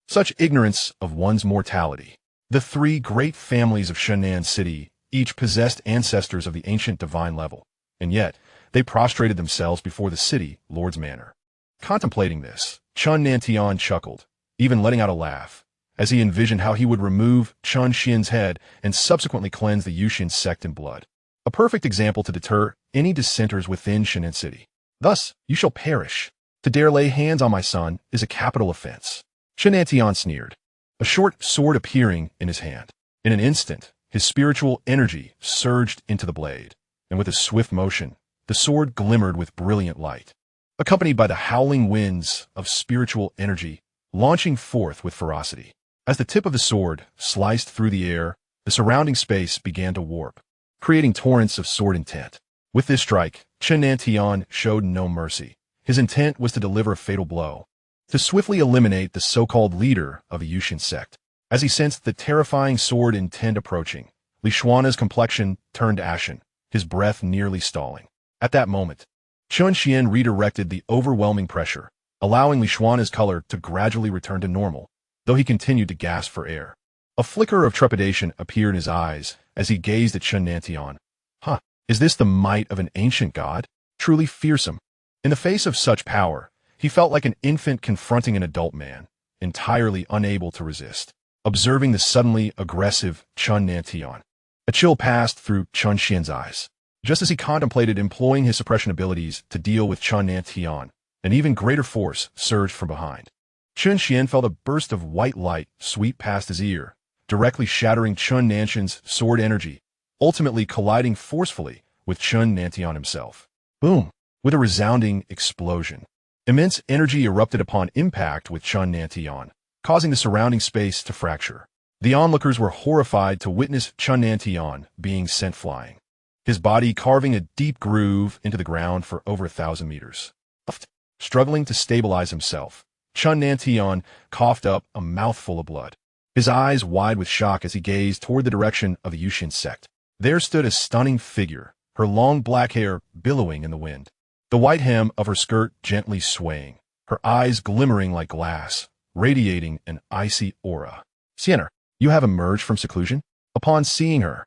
Such ignorance of one's mortality. The 3 great families of Shan'an city each possessed ancestors of the ancient divine level, and yet they prostrated themselves before the city lord's manor. Contemplating this, Chen Xuan chuckled, even letting out a laugh, as he envisioned how he would remove Chen Xuan's head and subsequently cleanse the Yuxian Sect in blood. A perfect example to deter any dissenters within Shan'an city. Thus, you shall perish. To dare lay hands on my son is a capital offense. Chen Xuan sneered, a short sword appearing in his hand. In an instant, his spiritual energy surged into the blade, and with a swift motion, the sword glimmered with brilliant light, accompanied by the howling winds of spiritual energy, launching forth with ferocity. As the tip of the sword sliced through the air, the surrounding space began to warp, creating torrents of sword intent. With this strike, Chen Xuan showed no mercy. His intent was to deliver a fatal blow, to swiftly eliminate the so-called leader of the Yuxian Sect. As he sensed the terrifying sword intent approaching, Li Xuanhe's complexion turned ashen, his breath nearly stalling. At that moment, Chen Xuan redirected the overwhelming pressure, allowing Li Xuanhe's color to gradually return to normal, though he continued to gasp for air. A flicker of trepidation appeared in his eyes as he gazed at Chen Xuan. Is this the might of an ancient god? Truly fearsome. In the face of such power, he felt like an infant confronting an adult man, entirely unable to resist. Observing the suddenly aggressive Chen Xuan, a chill passed through Chen Xuan's eyes. Just as he contemplated employing his suppression abilities to deal with Chen Xuan, an even greater force surged from behind. Chen Xuan felt a burst of white light sweep past his ear, directly shattering Chen Xuan's sword energy, ultimately colliding forcefully with Chen Xuan himself. Boom! With a resounding explosion. Immense energy erupted upon impact with Chen Xuan, causing the surrounding space to fracture. The onlookers were horrified to witness Chen Xuan being sent flying, his body carving a deep groove into the ground for over 1,000 meters. Struggling to stabilize himself, Chen Xuan coughed up a mouthful of blood, his eyes wide with shock as he gazed toward the direction of the Yuxian Sect. There stood a stunning figure, her long black hair billowing in the wind, the white hem of her skirt gently swaying, her eyes glimmering like glass, radiating an icy aura. "Xianxia, you have emerged from seclusion?" Upon seeing her,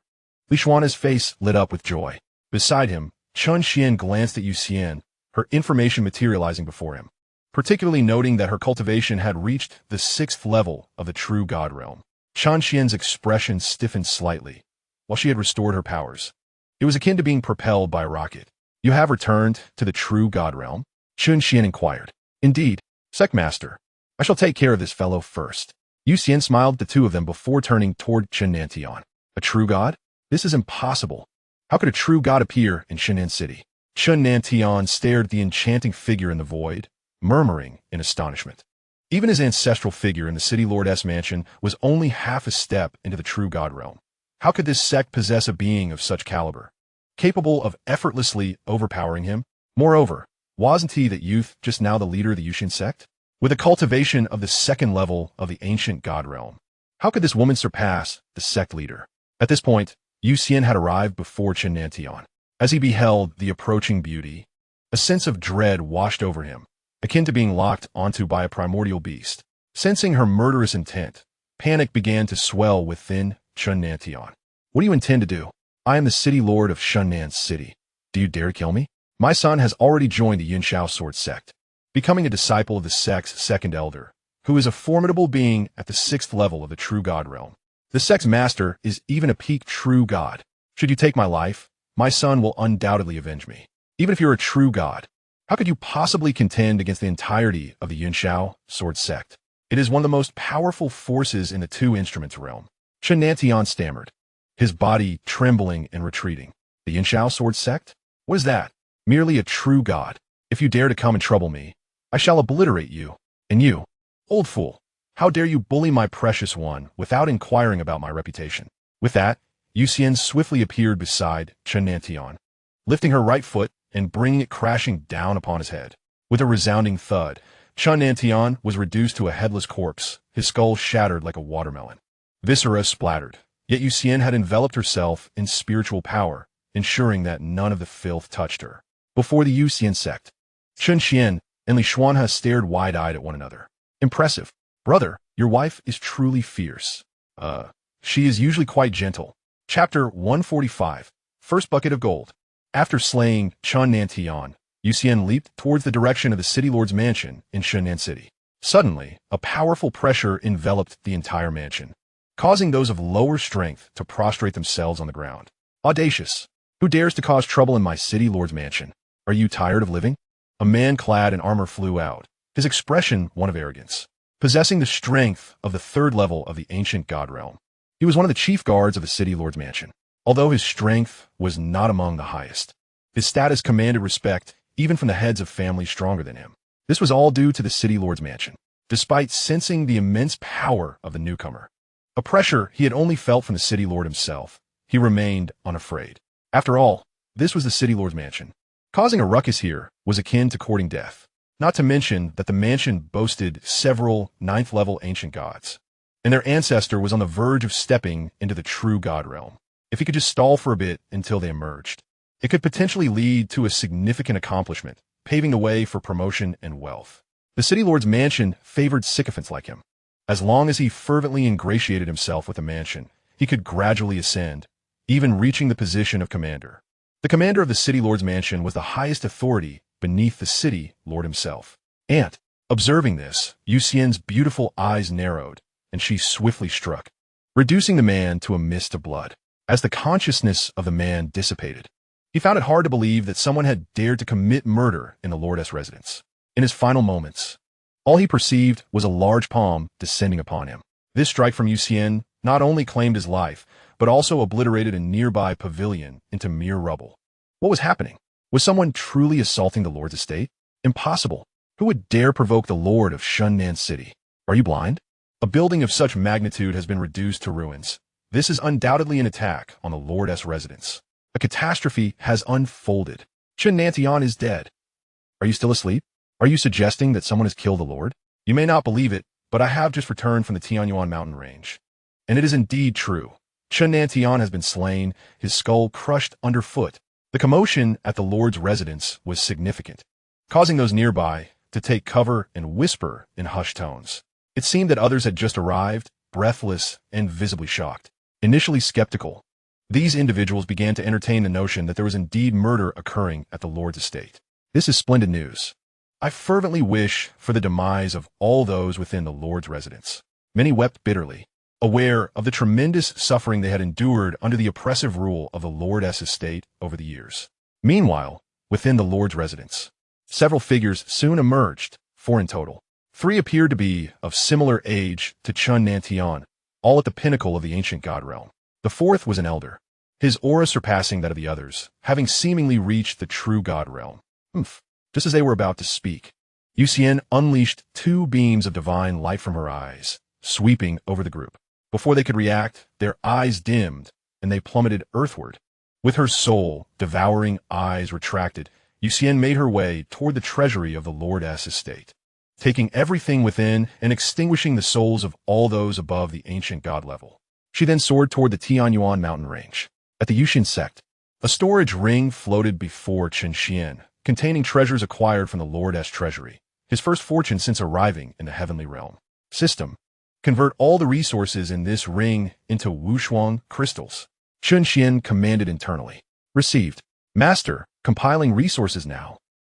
Xuan's face lit up with joy. Beside him, Chen Xuan glanced at Yuxian, her information materializing before him, particularly noting that her cultivation had reached the 6th level of the true god realm. Chen Xuan's expression stiffened slightly, while she had restored her powers. It was akin to being propelled by a rocket. "You have returned to the true god realm?" Chen Xuan inquired. "Indeed, Sect Master. I shall take care of this fellow first." Yuxian smiled at the two of them before turning toward Xianxia. "A true god? This is impossible. How could a true god appear in Xianxia City?" Xianxia stared at the enchanting figure in the void, murmuring in astonishment. Even his ancestral figure in the City Lord's mansion was only half a step into the true god realm. How could this sect possess a being of such caliber, capable of effortlessly overpowering him? Moreover, wasn't he, that youth, just now the leader of the Yuxian Sect? With a cultivation of the 2nd level of the ancient god realm, how could this woman surpass the sect leader? At this point, Yuxian had arrived before Xianxia. As he beheld the approaching beauty, a sense of dread washed over him, akin to being locked onto by a primordial beast. Sensing her murderous intent, panic began to swell within Xianxia. "What do you intend to do? I am the city lord of Xianxia City. Do you dare kill me?" "My son has already joined the Yuxian Sword Sect, becoming a disciple of the sect's 2nd elder, who is a formidable being at the 6th level of the true god realm. The sect's master is even a peak true god. Should you take my life, my son will undoubtedly avenge me. Even if you're a true god, how could you possibly contend against the entirety of the Yuxian Sword Sect? It is one of the most powerful forces in the two instruments realm." Xianxia stammered, his body trembling and retreating. "The Yuxian Sword Sect? What is that?" "Merely a true god. If you dare to come and trouble me, I shall obliterate you. And you, old fool, how dare you bully my precious one without inquiring about my reputation?" With that, Yuxian swiftly appeared beside Xianxia, lifting her right foot and bringing it crashing down upon his head. With a resounding thud, Xianxia was reduced to a headless corpse, his skull shattered like a watermelon. Viscera splattered, yet Yuxian had enveloped herself in spiritual power, ensuring that none of the filth touched her. Before the Yuxian Sect, Chen Xuan and Xianxia stared wide-eyed at one another. "Impressive. Brother, your wife is truly fierce." She is usually quite gentle." Chapter 145, First Bucket of Gold. After slaying Xianxia, Yuxian leaped towards the direction of the City Lord's mansion in Xianxia City. Suddenly, a powerful pressure enveloped the entire mansion, causing those of lower strength to prostrate themselves on the ground. "Audacious! Who dares to cause trouble in my City Lord's mansion? Are you tired of living?" A man clad in armor flew out, his expression one of arrogance. Possessing the strength of the 3rd level of the ancient god realm, he was one of the chief guards of the City Lord's mansion. Although his strength was not among the highest, his status commanded respect even from the heads of families stronger than him. This was all due to the City Lord's mansion. Despite sensing the immense power of the newcomer, a pressure he had only felt from the City Lord himself, he remained unafraid. After all, this was the City Lord's mansion. Causing a ruckus here was akin to courting death. Not to mention that the mansion boasted several 9th-level ancient gods, and their ancestor was on the verge of stepping into the true god realm. If he could just stall for a bit until they emerged, it could potentially lead to a significant accomplishment, paving the way for promotion and wealth. The City Lord's mansion favored sycophants like him. As long as he fervently ingratiated himself with the mansion, he could gradually ascend, even reaching the position of commander. The commander of the City Lord's mansion was the highest authority beneath the City Lord himself. And, observing this, Yuxian's beautiful eyes narrowed, and she swiftly struck, reducing the man to a mist of blood. As the consciousness of the man dissipated, he found it hard to believe that someone had dared to commit murder in the Lord's residence. In his final moments, all he perceived was a large palm descending upon him. This strike from Yuxian not only claimed his life, but also obliterated a nearby pavilion into mere rubble. What was happening? Was someone truly assaulting the Lord's estate? Impossible. Who would dare provoke the Lord of Xianxia City? Are you blind? A building of such magnitude has been reduced to ruins. This is undoubtedly an attack on the Lord's residence. A catastrophe has unfolded. Xianxia is dead. Are you still asleep? Are you suggesting that someone has killed the Lord? You may not believe it, but I have just returned from the Tianyuan mountain range. And it is indeed true. Xianxia has been slain, his skull crushed underfoot. The commotion at the Lord's residence was significant, causing those nearby to take cover and whisper in hushed tones. It seemed that others had just arrived, breathless and visibly shocked. Initially skeptical, these individuals began to entertain the notion that there was indeed murder occurring at the Lord's estate. This is splendid news. I fervently wish for the demise of all those within the Lord's residence. Many wept bitterly, aware of the tremendous suffering they had endured under the oppressive rule of the Lord's estate over the years. Meanwhile, within the Lord's residence, several figures soon emerged, 4 in total. 3 appeared to be of similar age to Chen Xuan, all at the pinnacle of the ancient god realm. The 4th was an elder, his aura surpassing that of the others, having seemingly reached the true god realm. Just as they were about to speak, Yuxian unleashed 2 beams of divine light from her eyes, sweeping over the group. Before they could react, their eyes dimmed, and they plummeted earthward. With her soul-devouring eyes retracted, Yuxian made her way toward the treasury of the Lord's estate, taking everything within and extinguishing the souls of all those above the ancient god level. She then soared toward the Tianyuan mountain range. At the Yuxian Sect, a storage ring floated before Chen Xuan, containing treasures acquired from the Lord's treasury, his first fortune since arriving in the heavenly realm. System: convert all the resources in this ring into Wushuang crystals. Chen Xuan commanded internally. Received. Master, compiling resources now.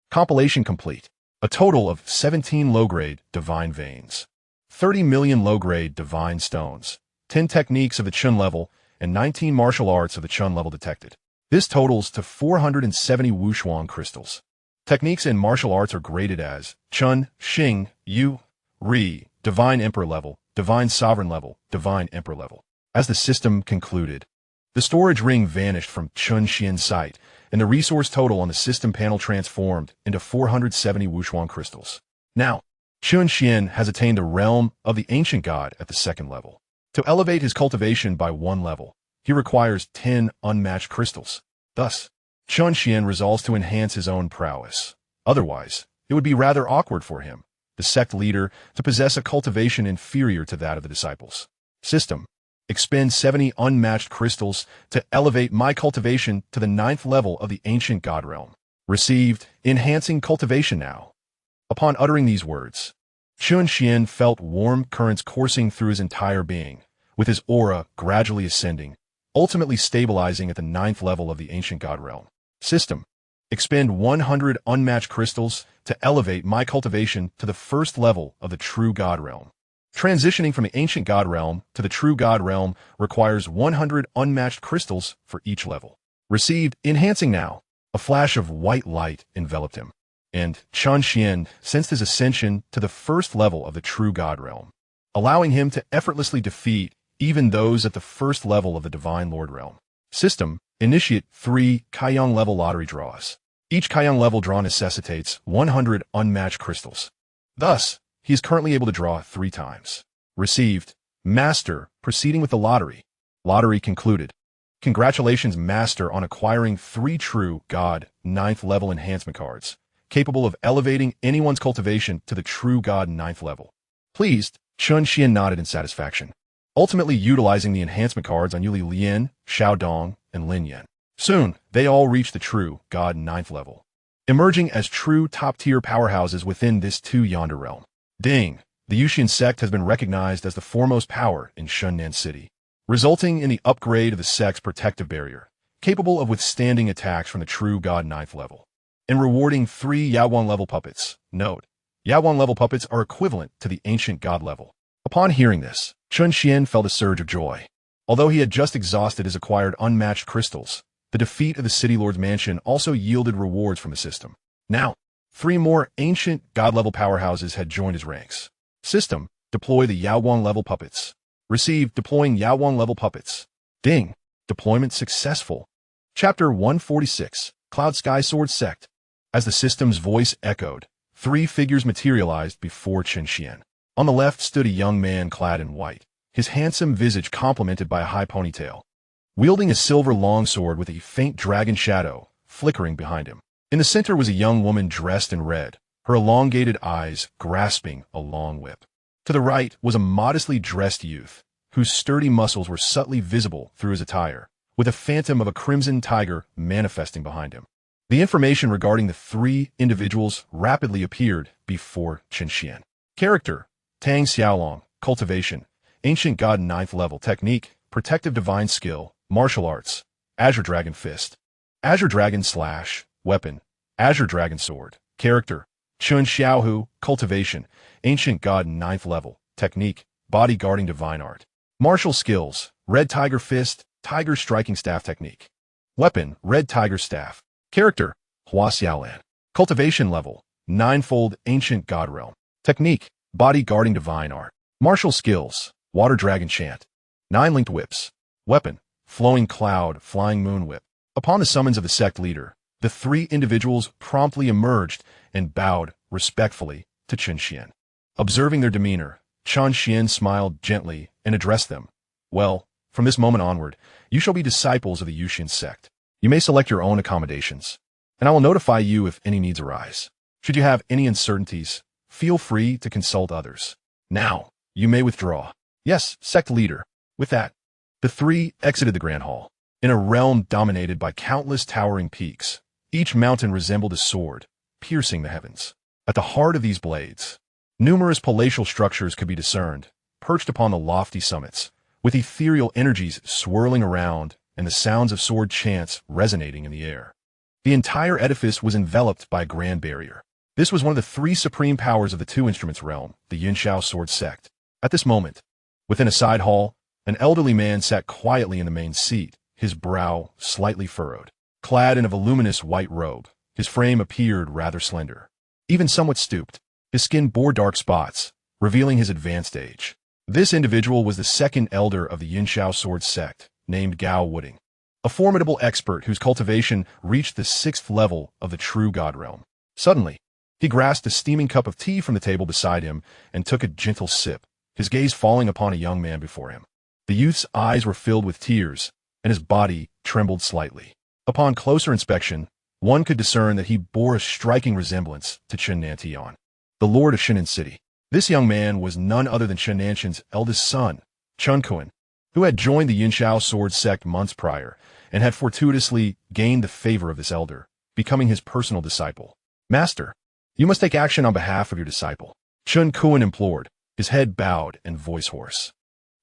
Compilation complete. A total of 17 low-grade divine veins, 30 million low-grade divine stones, 10 techniques of the Chen level, and 19 martial arts of the Chen level detected. This totals to 470 Wushuang crystals. Techniques and martial arts are graded as Chun, Xing, Yu, Ri, Divine Emperor level, Divine Sovereign level, Divine Emperor level. As the system concluded, the storage ring vanished from Chen Xuan's sight, and the resource total on the system panel transformed into 470 Wushuang crystals. Now, Chen Xuan has attained the realm of the ancient god at the 2nd level. To elevate his cultivation by 1 level, he requires 10 unmatched crystals. Thus, Chen Xuan resolves to enhance his own prowess. Otherwise, it would be rather awkward for him, the sect leader, to possess a cultivation inferior to that of the disciples. System: expend 70 unmatched crystals to elevate my cultivation to the 9th level of the ancient god realm. Received. Enhancing cultivation now. Upon uttering these words, Chen Xuan felt warm currents coursing through his entire being, with his aura gradually ascending, ultimately stabilizing at the 9th level of the ancient god realm. System: expend 100 unmatched crystals to elevate my cultivation to the 1st level of the true god realm. Transitioning from the ancient god realm to the true god realm requires 100 unmatched crystals for each level. Received. Enhancing now. A flash of white light enveloped him, and Chen Xuan sensed his ascension to the 1st level of the true god realm, allowing him to effortlessly defeat even those at the 1st level of the divine lord realm. System: initiate 3 Kaiyang level lottery draws. Each Kaiyang level draw necessitates 100 unmatched crystals. Thus, he is currently able to draw 3 times. Received. Master, proceeding with the lottery. Lottery concluded. Congratulations, Master, on acquiring 3 true God 9th level enhancement cards, capable of elevating anyone's cultivation to the true God 9th level. Pleased, Chen Xuan nodded in satisfaction, ultimately utilizing the enhancement cards on Yuli Lian, Xiaodong, and Lin Yan. Soon, they all reached the true God 9th level, emerging as true top-tier powerhouses within this 2 yonder realm. Ding! The Yuxian Sect has been recognized as the foremost power in Shunnan City, resulting in the upgrade of the sect's protective barrier, capable of withstanding attacks from the true God 9th level, and rewarding 3 Yaoguang level puppets. Note: Yaoguang level puppets are equivalent to the ancient god level. Upon hearing this, Chen Xuan felt a surge of joy. Although he had just exhausted his acquired unmatched crystals, the defeat of the City Lord's mansion also yielded rewards from the system. Now, 3 more ancient god-level powerhouses had joined his ranks. System: deploy the Yaoguang level puppets. Received. Deploying Yaoguang level puppets. Ding! Deployment successful. Chapter 146, Cloud Sky Sword Sect. As the system's voice echoed, 3 figures materialized before Chen Xuan. On the left stood a young man clad in white, his handsome visage complemented by a high ponytail, wielding a silver longsword with a faint dragon shadow flickering behind him. In the center was a young woman dressed in red, her elongated eyes grasping a long whip. To the right was a modestly dressed youth, whose sturdy muscles were subtly visible through his attire, with a phantom of a crimson tiger manifesting behind him. The information regarding the 3 individuals rapidly appeared before Chen Xuan. Character: Tang Xiaolong, Cultivation, Ancient God 9th level technique, Protective Divine Skill, Martial Arts, Azure Dragon Fist, Azure Dragon Slash, Weapon, Azure Dragon Sword, Character, Chun Xiaohu, Cultivation, Ancient God 9th level technique, Body Guarding Divine Art, Martial Skills, Red Tiger Fist, Tiger Striking Staff Technique, Weapon, Red Tiger Staff, Character, Hua Xiaolan, Cultivation Level, Ninefold Ancient God Realm, Technique, Body Guarding Divine Art, Martial Skills, Water Dragon Chant, 9 Linked Whips, Weapon, Flowing Cloud, Flying Moon Whip. Upon the summons of the sect leader, the 3 individuals promptly emerged and bowed respectfully to Chen Xuan. Observing their demeanor, Chen Xuan smiled gently and addressed them. Well, from this moment onward, you shall be disciples of the Yuxian Sect. You may select your own accommodations, and I will notify you if any needs arise. Should you have any uncertainties, feel free to consult others. Now, you may withdraw. Yes, sect leader. With that, the 3 exited the Grand Hall. In a realm dominated by countless towering peaks, each mountain resembled a sword, piercing the heavens. At the heart of these blades, numerous palatial structures could be discerned, perched upon the lofty summits, with ethereal energies swirling around and the sounds of sword chants resonating in the air. The entire edifice was enveloped by a grand barrier. This was one of the 3 supreme powers of the 2 instruments realm, the Yunxiao Sword Sect. At this moment, within a side hall, an elderly man sat quietly in the main seat, his brow slightly furrowed. Clad in a voluminous white robe, his frame appeared rather slender. Even somewhat stooped, his skin bore dark spots, revealing his advanced age. This individual was the 2nd elder of the Yunxiao Sword Sect, named Gao Wooding, a formidable expert whose cultivation reached the 6th level of the true God realm. Suddenly, he grasped a steaming cup of tea from the table beside him and took a gentle sip, his gaze falling upon a young man before him. The youth's eyes were filled with tears, and his body trembled slightly. Upon closer inspection, one could discern that he bore a striking resemblance to Chen Nantian, the lord of Shinan City. This young man was none other than Chen Nantian's eldest son, Chen Xuan, who had joined the Yunxiao Sword Sect months prior and had fortuitously gained the favor of this elder, becoming his personal disciple. Master, you must take action on behalf of your disciple, Chen Xuan implored, his head bowed and voice hoarse.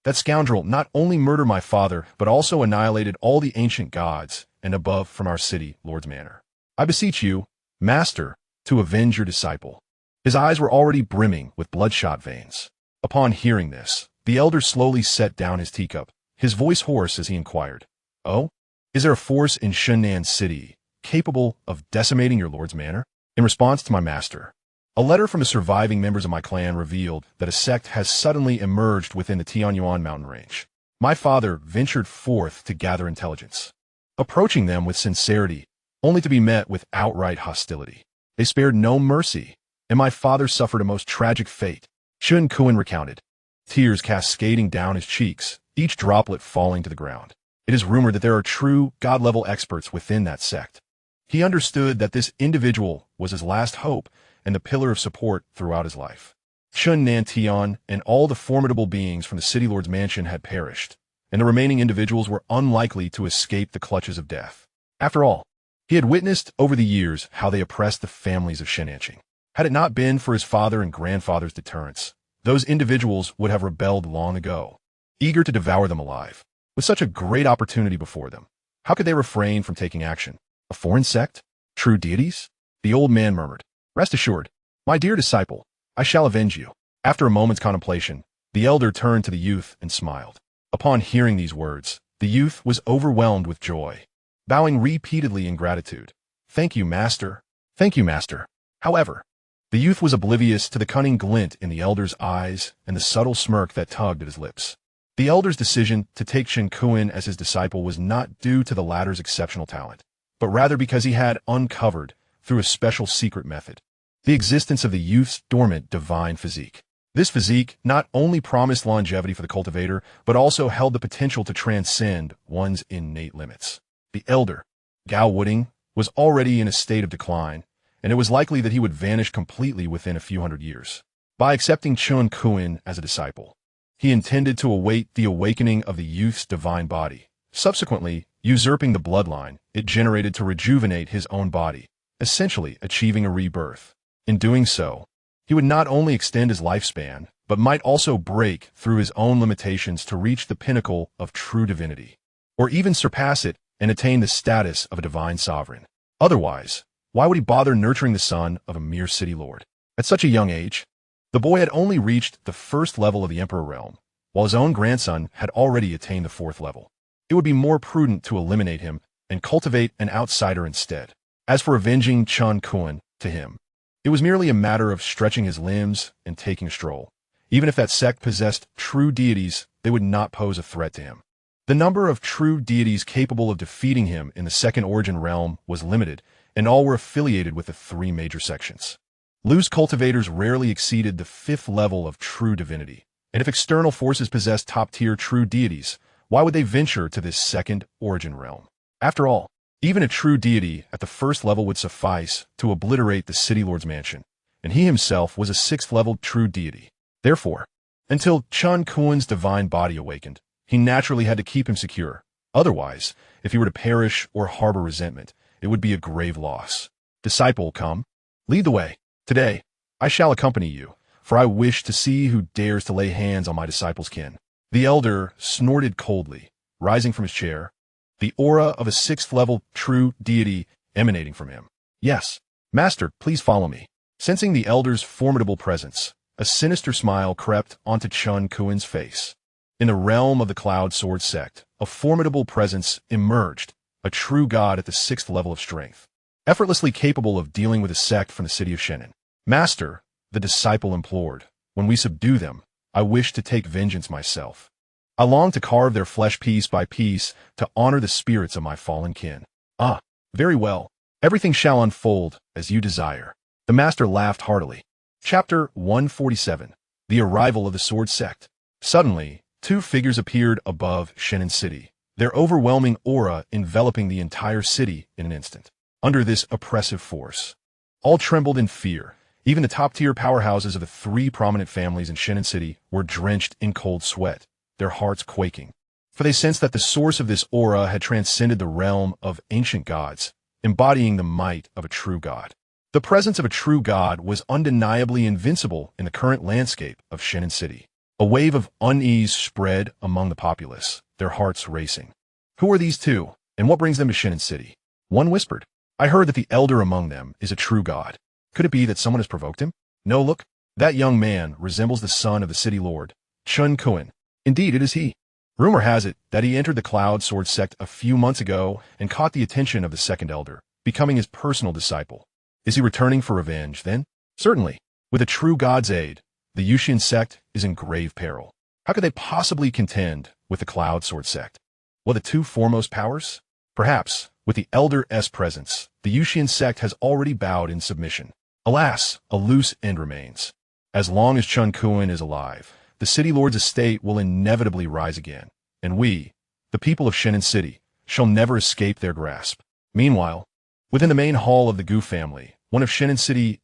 That scoundrel not only murdered my father, but also annihilated all the ancient gods and above from our city, Lord's Manor. I beseech you, Master, to avenge your disciple. His eyes were already brimming with bloodshot veins. Upon hearing this, the elder slowly set down his teacup, his voice hoarse as he inquired, "Oh, is there a force in Shennan City capable of decimating your Lord's Manor?" In response to my master, a letter from the surviving members of my clan revealed that a sect has suddenly emerged within the Tianyuan mountain range. My father ventured forth to gather intelligence, approaching them with sincerity, only to be met with outright hostility. They spared no mercy, and my father suffered a most tragic fate, Chen Xuan recounted, tears cascading down his cheeks, each droplet falling to the ground. It is rumored that there are true God-level experts within that sect. He understood that this individual was his last hope and the pillar of support throughout his life. Chen Nantian and all the formidable beings from the City Lord's mansion had perished, and the remaining individuals were unlikely to escape the clutches of death. After all, he had witnessed over the years how they oppressed the families of Xianxia. Had it not been for his father and grandfather's deterrence, those individuals would have rebelled long ago, eager to devour them alive. With such a great opportunity before them, how could they refrain from taking action? A foreign sect? True deities? The old man murmured. Rest assured, my dear disciple, I shall avenge you. After a moment's contemplation, the elder turned to the youth and smiled. Upon hearing these words, the youth was overwhelmed with joy, bowing repeatedly in gratitude. Thank you, master. Thank you, master. However, the youth was oblivious to the cunning glint in the elder's eyes and the subtle smirk that tugged at his lips. The elder's decision to take Chen Xuan as his disciple was not due to the latter's exceptional talent, but rather because he had uncovered, through a special secret method, the existence of the youth's dormant divine physique. This physique not only promised longevity for the cultivator, but also held the potential to transcend one's innate limits. The elder, Gao Wooding, was already in a state of decline, and it was likely that he would vanish completely within a few hundred years. By accepting Chen Xuan as a disciple, he intended to await the awakening of the youth's divine body, subsequently usurping the bloodline it generated to rejuvenate his own body, essentially achieving a rebirth. In doing so, he would not only extend his lifespan, but might also break through his own limitations to reach the pinnacle of true divinity, or even surpass it and attain the status of a divine sovereign. Otherwise, why would he bother nurturing the son of a mere city lord? At such a young age, the boy had only reached the first level of the Emperor realm, while his own grandson had already attained the fourth level. It would be more prudent to eliminate him and cultivate an outsider instead. As for avenging Chen Xuan, to him, it was merely a matter of stretching his limbs and taking a stroll. Even if that sect possessed true deities, they would not pose a threat to him. The number of true deities capable of defeating him in the second origin realm was limited, and all were affiliated with the three major sections. Loose cultivators rarely exceeded the fifth level of true divinity, and if external forces possessed top-tier true deities, why would they venture to this second origin realm? After all, even a true deity at the first level would suffice to obliterate the city lord's mansion, and he himself was a sixth-level true deity. Therefore, until Chen Xuan's divine body awakened, he naturally had to keep him secure. Otherwise, if he were to perish or harbor resentment, it would be a grave loss. Disciple, come. Lead the way. Today, I shall accompany you, for I wish to see who dares to lay hands on my disciple's kin. The elder snorted coldly, rising from his chair, the aura of a sixth-level true deity emanating from him. Yes, master, please follow me. Sensing the elder's formidable presence, a sinister smile crept onto Chen Xuan's face. In the realm of the Cloud Sword Sect, a formidable presence emerged, a true god at the sixth level of strength, effortlessly capable of dealing with a sect from the city of Shenan. Master, the disciple implored, when we subdue them, I wish to take vengeance myself. I long to carve their flesh piece by piece to honor the spirits of my fallen kin. Ah, very well. Everything shall unfold as you desire. The master laughed heartily. Chapter 147. The Arrival of the Sword Sect. Suddenly, two figures appeared above Shenan City, their overwhelming aura enveloping the entire city in an instant. Under this oppressive force, all trembled in fear. Even the top-tier powerhouses of the three prominent families in Shenan City were drenched in cold sweat, their hearts quaking. For they sensed that the source of this aura had transcended the realm of ancient gods, embodying the might of a true god. The presence of a true god was undeniably invincible in the current landscape of Shenan City. A wave of unease spread among the populace, their hearts racing. Who are these two, and what brings them to Shenan City? One whispered, I heard that the elder among them is a true god. Could it be that someone has provoked him? No, look, that young man resembles the son of the city lord, Chen Xuan. Indeed, it is he. Rumor has it that he entered the Cloud Sword Sect a few months ago and caught the attention of the second elder, becoming his personal disciple. Is he returning for revenge, then? Certainly. With a true god's aid, the Yuxian Sect is in grave peril. How could they possibly contend with the Cloud Sword Sect? Well, the two foremost powers? Perhaps, with the elder's presence, the Yuxian Sect has already bowed in submission. Alas, a loose end remains. As long as Chen Xuan is alive, the city lord's estate will inevitably rise again, and we, the people of Shenan City, shall never escape their grasp. Meanwhile, within the main hall of the Gu family, one of Shenan City's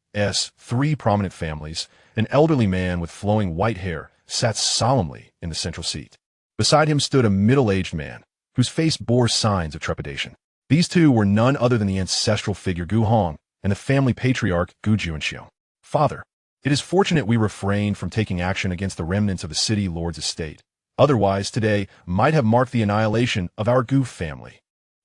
three prominent families, an elderly man with flowing white hair sat solemnly in the central seat. Beside him stood a middle-aged man, whose face bore signs of trepidation. These two were none other than the ancestral figure Gu Hong and the family patriarch Gu Juanxiang. Father, it is fortunate we refrained from taking action against the remnants of the city lord's estate. Otherwise, today might have marked the annihilation of our Gu family.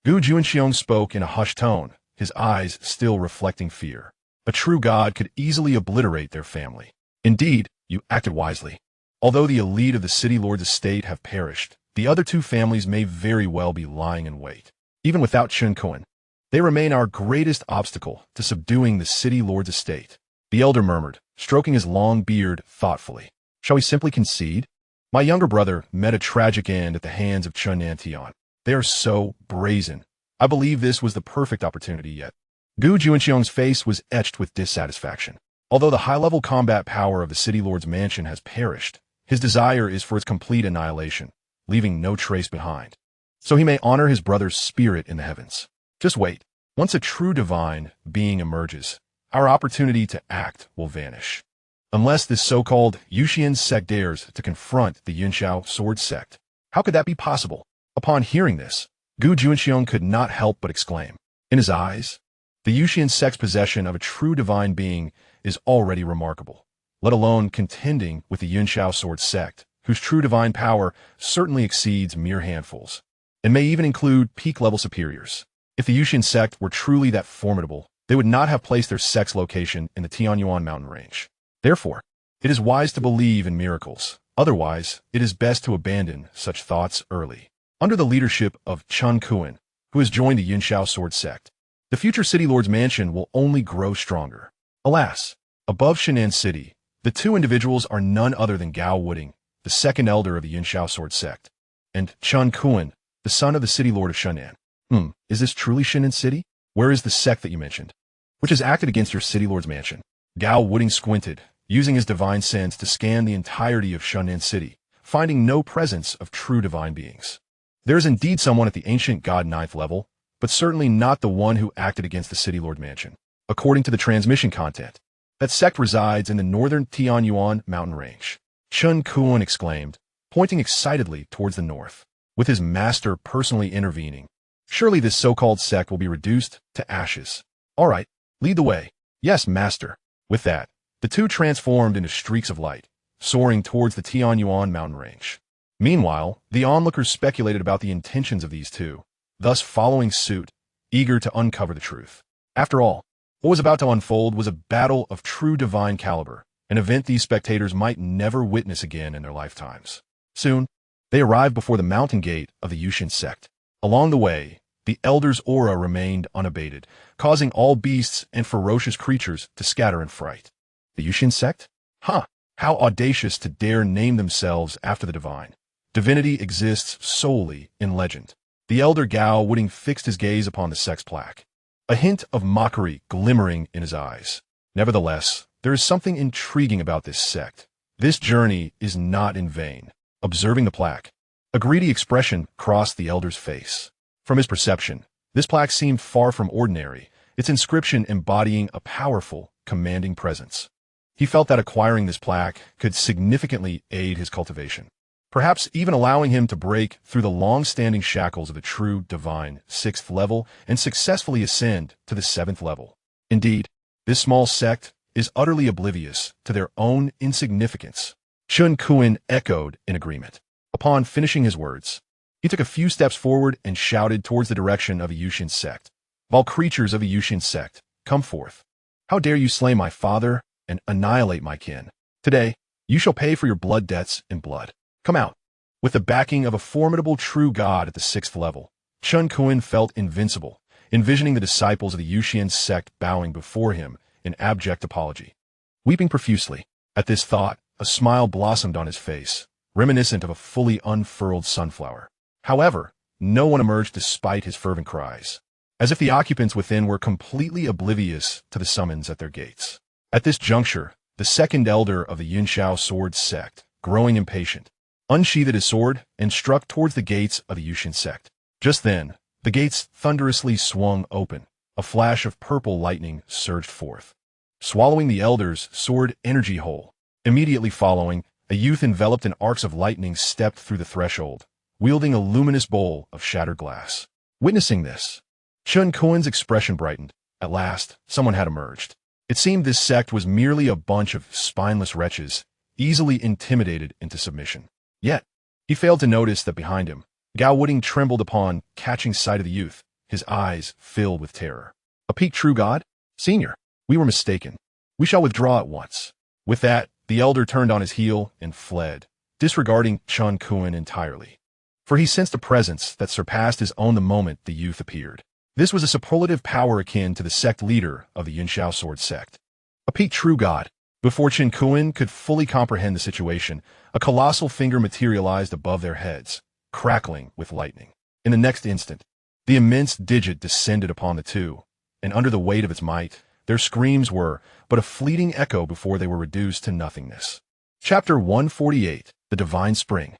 Gu Juanxiang spoke in a hushed tone, his eyes still reflecting fear. A true god could easily obliterate their family. Indeed, you acted wisely. Although the elite of the city lord's estate have perished, the other two families may very well be lying in wait. Even without Chen Xuan, they remain our greatest obstacle to subduing the city lord's estate. The elder murmured, stroking his long beard thoughtfully. Shall we simply concede? My younger brother met a tragic end at the hands of Chen Nantian. They are so brazen. I believe this was the perfect opportunity yet. Gu Juanxiang's face was etched with dissatisfaction. Although the high-level combat power of the city lord's mansion has perished, his desire is for its complete annihilation, leaving no trace behind. So he may honor his brother's spirit in the heavens. Just wait. Once a true divine being emerges, our opportunity to act will vanish. Unless this so-called Yuxian Sect dares to confront the Yunxiao Sword Sect. How could that be possible? Upon hearing this, Gu Juanxiang could not help but exclaim. In his eyes, the Yuxian Sect's possession of a true divine being is already remarkable. let alone contending with the Yuxian Sword Sect, whose true divine power certainly exceeds mere handfuls, and may even include peak-level superiors. If the Yuxian Sect were truly that formidable, they would not have placed their sect's location in the Tianyuan mountain range. Therefore, it is wise to believe in miracles. Otherwise, it is best to abandon such thoughts early. Under the leadership of Chen Xuan, who has joined the Yuxian Sword Sect, the future City Lord's mansion will only grow stronger. Alas, above Shinan City, the two individuals are none other than Gao Wooding, the second elder of the Yuxian Sword Sect, and Chen Xuan, the son of the City Lord of Shinan. Is this truly Shinan City? Where is the sect that you mentioned, which has acted against your City Lord's mansion? Gao Wooding squinted, using his divine sense to scan the entirety of Shinan City, finding no presence of true divine beings. There is indeed someone at the ancient god 9th level, but certainly not the one who acted against the City Lord mansion. According to the transmission content, that sect resides in the northern Tianyuan mountain range. Chen Xuan exclaimed, pointing excitedly towards the north, with his master personally intervening. Surely this so-called sect will be reduced to ashes. All right, lead the way. Yes, master. With that, the two transformed into streaks of light, soaring towards the Tianyuan mountain range. Meanwhile, the onlookers speculated about the intentions of these two, thus following suit, eager to uncover the truth. After all, what was about to unfold was a battle of true divine caliber, an event these spectators might never witness again in their lifetimes. Soon, they arrived before the mountain gate of the Yuxian Sect. Along the way, the elder's aura remained unabated, causing all beasts and ferocious creatures to scatter in fright. The Yuxian Sect? How audacious to dare name themselves after the divine. Divinity exists solely in legend. The elder Gao Wooding fixed his gaze upon the sect's plaque, a hint of mockery glimmering in his eyes. Nevertheless, there is something intriguing about this sect. This journey is not in vain. Observing the plaque, a greedy expression crossed the elder's face. From his perception, this plaque seemed far from ordinary, its inscription embodying a powerful, commanding presence. He felt that acquiring this plaque could significantly aid his cultivation, perhaps even allowing him to break through the long-standing shackles of the true divine 6th level and successfully ascend to the 7th level. Indeed, this small sect is utterly oblivious to their own insignificance. Chen Xuan echoed in agreement. Upon finishing his words, he took a few steps forward and shouted towards the direction of a Yuxian Sect. All creatures of a Yuxian Sect, come forth. How dare you slay my father and annihilate my kin? Today, you shall pay for your blood debts in blood. Come out. With the backing of a formidable true god at the 6th level, Chen Xuan felt invincible, envisioning the disciples of the Yuxian Sect bowing before him in abject apology. Weeping profusely, at this thought, a smile blossomed on his face, reminiscent of a fully unfurled sunflower. However, no one emerged despite his fervent cries, as if the occupants within were completely oblivious to the summons at their gates. At this juncture, the second elder of the Yuxian Sword Sect, growing impatient, unsheathed his sword and struck towards the gates of the Yuxian Sect. Just then, the gates thunderously swung open. A flash of purple lightning surged forth, swallowing the elder's sword energy whole. Immediately following, a youth enveloped in arcs of lightning stepped through the threshold, wielding a luminous bowl of shattered glass. Witnessing this, Chen Xuan's expression brightened. At last, someone had emerged. It seemed this sect was merely a bunch of spineless wretches, easily intimidated into submission. Yet, he failed to notice that behind him, Gao Wooding trembled upon catching sight of the youth, his eyes filled with terror. A peak true god? Senior, we were mistaken. We shall withdraw at once. With that, the elder turned on his heel and fled, disregarding Chen Xuan entirely. For he sensed a presence that surpassed his own the moment the youth appeared. This was a superlative power akin to the sect leader of the Yuxian Sword Sect. A peak true god. Before Chen Xuan could fully comprehend the situation, a colossal finger materialized above their heads, crackling with lightning. In the next instant, the immense digit descended upon the two, and under the weight of its might, their screams were but a fleeting echo before they were reduced to nothingness. Chapter 148, The Divine Spring.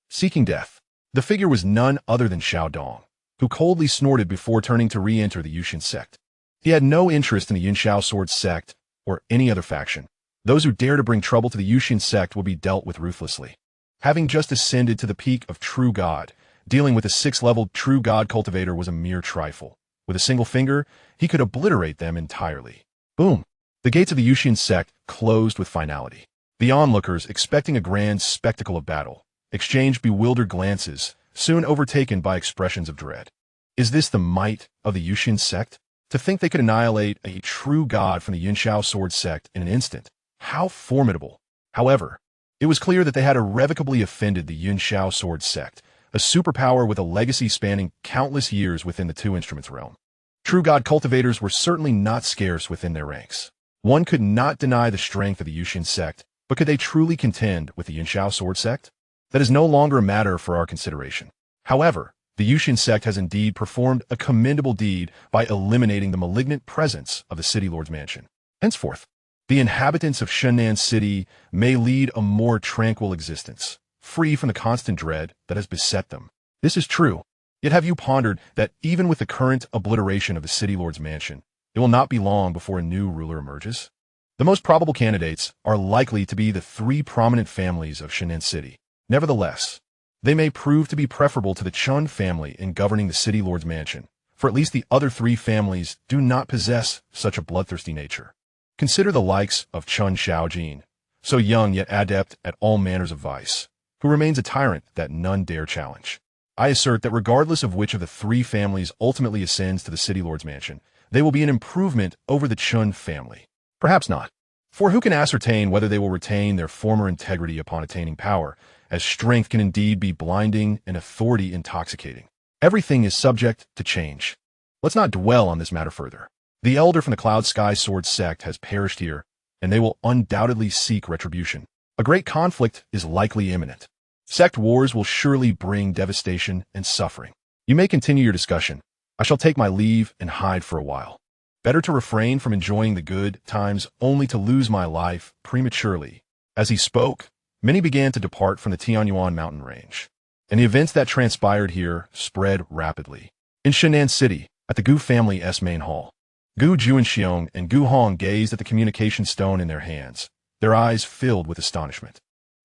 Seeking death. The figure was none other than Xiao Dong, who coldly snorted before turning to re-enter the Yuxian Sect. He had no interest in the Yuxian Sword Sect or any other faction. Those who dare to bring trouble to the Yuxian Sect will be dealt with ruthlessly. Having just ascended to the peak of True God, dealing with a 6th-level True God Cultivator was a mere trifle. With a single finger, he could obliterate them entirely. Boom! The gates of the Yuxian Sect closed with finality. The onlookers, expecting a grand spectacle of battle, exchanged bewildered glances, soon overtaken by expressions of dread. Is this the might of the Yuxian Sect? To think they could annihilate a true god from the Yunxiao Sword Sect in an instant. How formidable! However, it was clear that they had irrevocably offended the Yunxiao Sword Sect, a superpower with a legacy spanning countless years within the Two Instruments realm. True god cultivators were certainly not scarce within their ranks. One could not deny the strength of the Yuxian Sect, but could they truly contend with the Yunxiao Sword Sect? That is no longer a matter for our consideration. However, the Yuxian Sect has indeed performed a commendable deed by eliminating the malignant presence of the City Lord's mansion. Henceforth, the inhabitants of Shennan City may lead a more tranquil existence, free from the constant dread that has beset them. This is true. Yet have you pondered that even with the current obliteration of the City Lord's mansion, it will not be long before a new ruler emerges? The most probable candidates are likely to be the three prominent families of Shennan City. Nevertheless, they may prove to be preferable to the Chen family in governing the City Lord's mansion, for at least the other three families do not possess such a bloodthirsty nature. Consider the likes of Chen Xiaojin, so young yet adept at all manners of vice, who remains a tyrant that none dare challenge. I assert that regardless of which of the three families ultimately ascends to the City Lord's mansion, they will be an improvement over the Chen family. Perhaps not, for who can ascertain whether they will retain their former integrity upon attaining power, as strength can indeed be blinding and authority intoxicating. Everything is subject to change. Let's not dwell on this matter further. The elder from the Cloud Sky Sword Sect has perished here, and they will undoubtedly seek retribution. A great conflict is likely imminent. Sect wars will surely bring devastation and suffering. You may continue your discussion. I shall take my leave and hide for a while. Better to refrain from enjoying the good times only to lose my life prematurely. As he spoke, many began to depart from the Tianyuan mountain range, and the events that transpired here spread rapidly. In Shennan City, at the Gu family's main hall, Gu Juanxiong and Gu Hong gazed at the communication stone in their hands, their eyes filled with astonishment.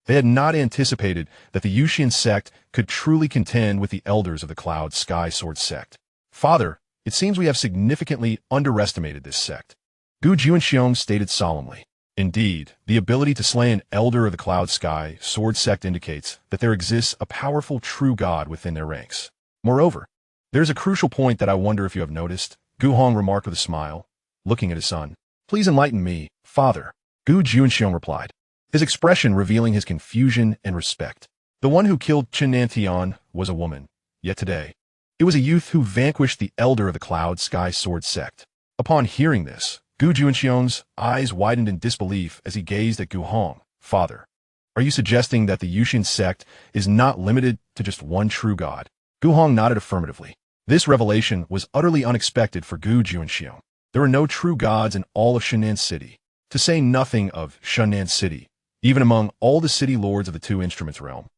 They had not anticipated that the Yuxian Sect could truly contend with the elders of the Cloud Sky Sword Sect. Father, it seems we have significantly underestimated this sect. Gu Juanxiong stated solemnly. Indeed, the ability to slay an elder of the Cloud Sky Sword Sect indicates that there exists a powerful true god within their ranks. Moreover, there is a crucial point that I wonder if you have noticed. Gu Hong remarked with a smile, looking at his son. Please enlighten me, father. Gu Juanxiong replied, his expression revealing his confusion and respect. The one who killed Chen Nantian was a woman, yet today, it was a youth who vanquished the elder of the Cloud Sky Sword Sect. Upon hearing this, Gu Juanxiong's eyes widened in disbelief as he gazed at Gu Hong. Father, are you suggesting that the Yuxian Sect is not limited to just one true god? Gu Hong nodded affirmatively. This revelation was utterly unexpected for Gu Juanxiong. There are no true gods in all of Shennan City, to say nothing of Shennan City, even among all the city lords of the Two Instruments realm.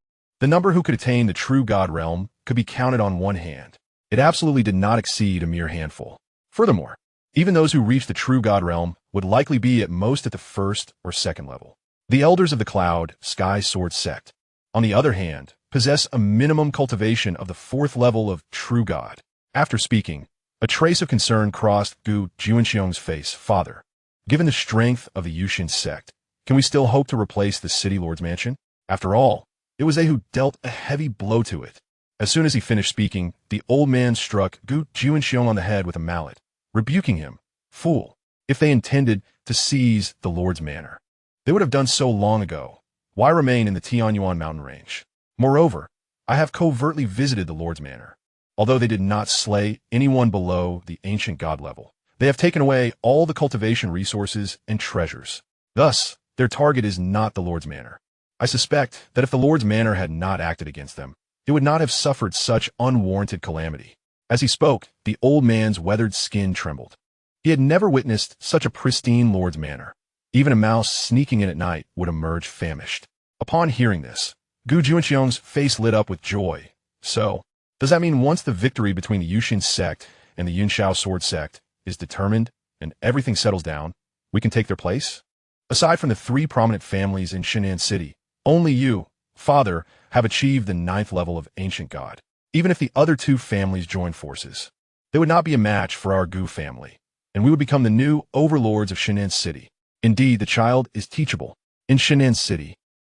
The number who could attain the true god realm could be counted on one hand. It absolutely did not exceed a mere handful. Furthermore, even those who reached the true god realm would likely be at most at the first or second level. The elders of the Cloud Sky Sword Sect, on the other hand, possess a minimum cultivation of the fourth level of true god. After speaking, a trace of concern crossed Gu Juanxiong's face. Father, given the strength of the Yuxian Sect, can we still hope to replace the City Lord's mansion? After all, it was they who dealt a heavy blow to it. As soon as he finished speaking, the old man struck Gu Juanxiong on the head with a mallet, rebuking him. Fool, if they intended to seize the Lord's manor, they would have done so long ago. Why remain in the Tianyuan mountain range? Moreover, I have covertly visited the Lord's manor. Although they did not slay anyone below the ancient god level, they have taken away all the cultivation resources and treasures. Thus, their target is not the Lord's manor. I suspect that if the Lord's manor had not acted against them, it would not have suffered such unwarranted calamity. As he spoke, the old man's weathered skin trembled. He had never witnessed such a pristine Lord's manor. Even a mouse sneaking in at night would emerge famished. Upon hearing this, Gu Juanxiong's face lit up with joy. So, does that mean once the victory between the Yuxian Sect and the Yunxiao Sword Sect is determined and everything settles down, we can take their place? Aside from the three prominent families in Shennan City, only you, father, have achieved the 9th level of Ancient God. Even if the other two families join forces, they would not be a match for our Gu family. and we would become the new overlords of Xianxia City. Indeed, the child is teachable. In Xianxia City,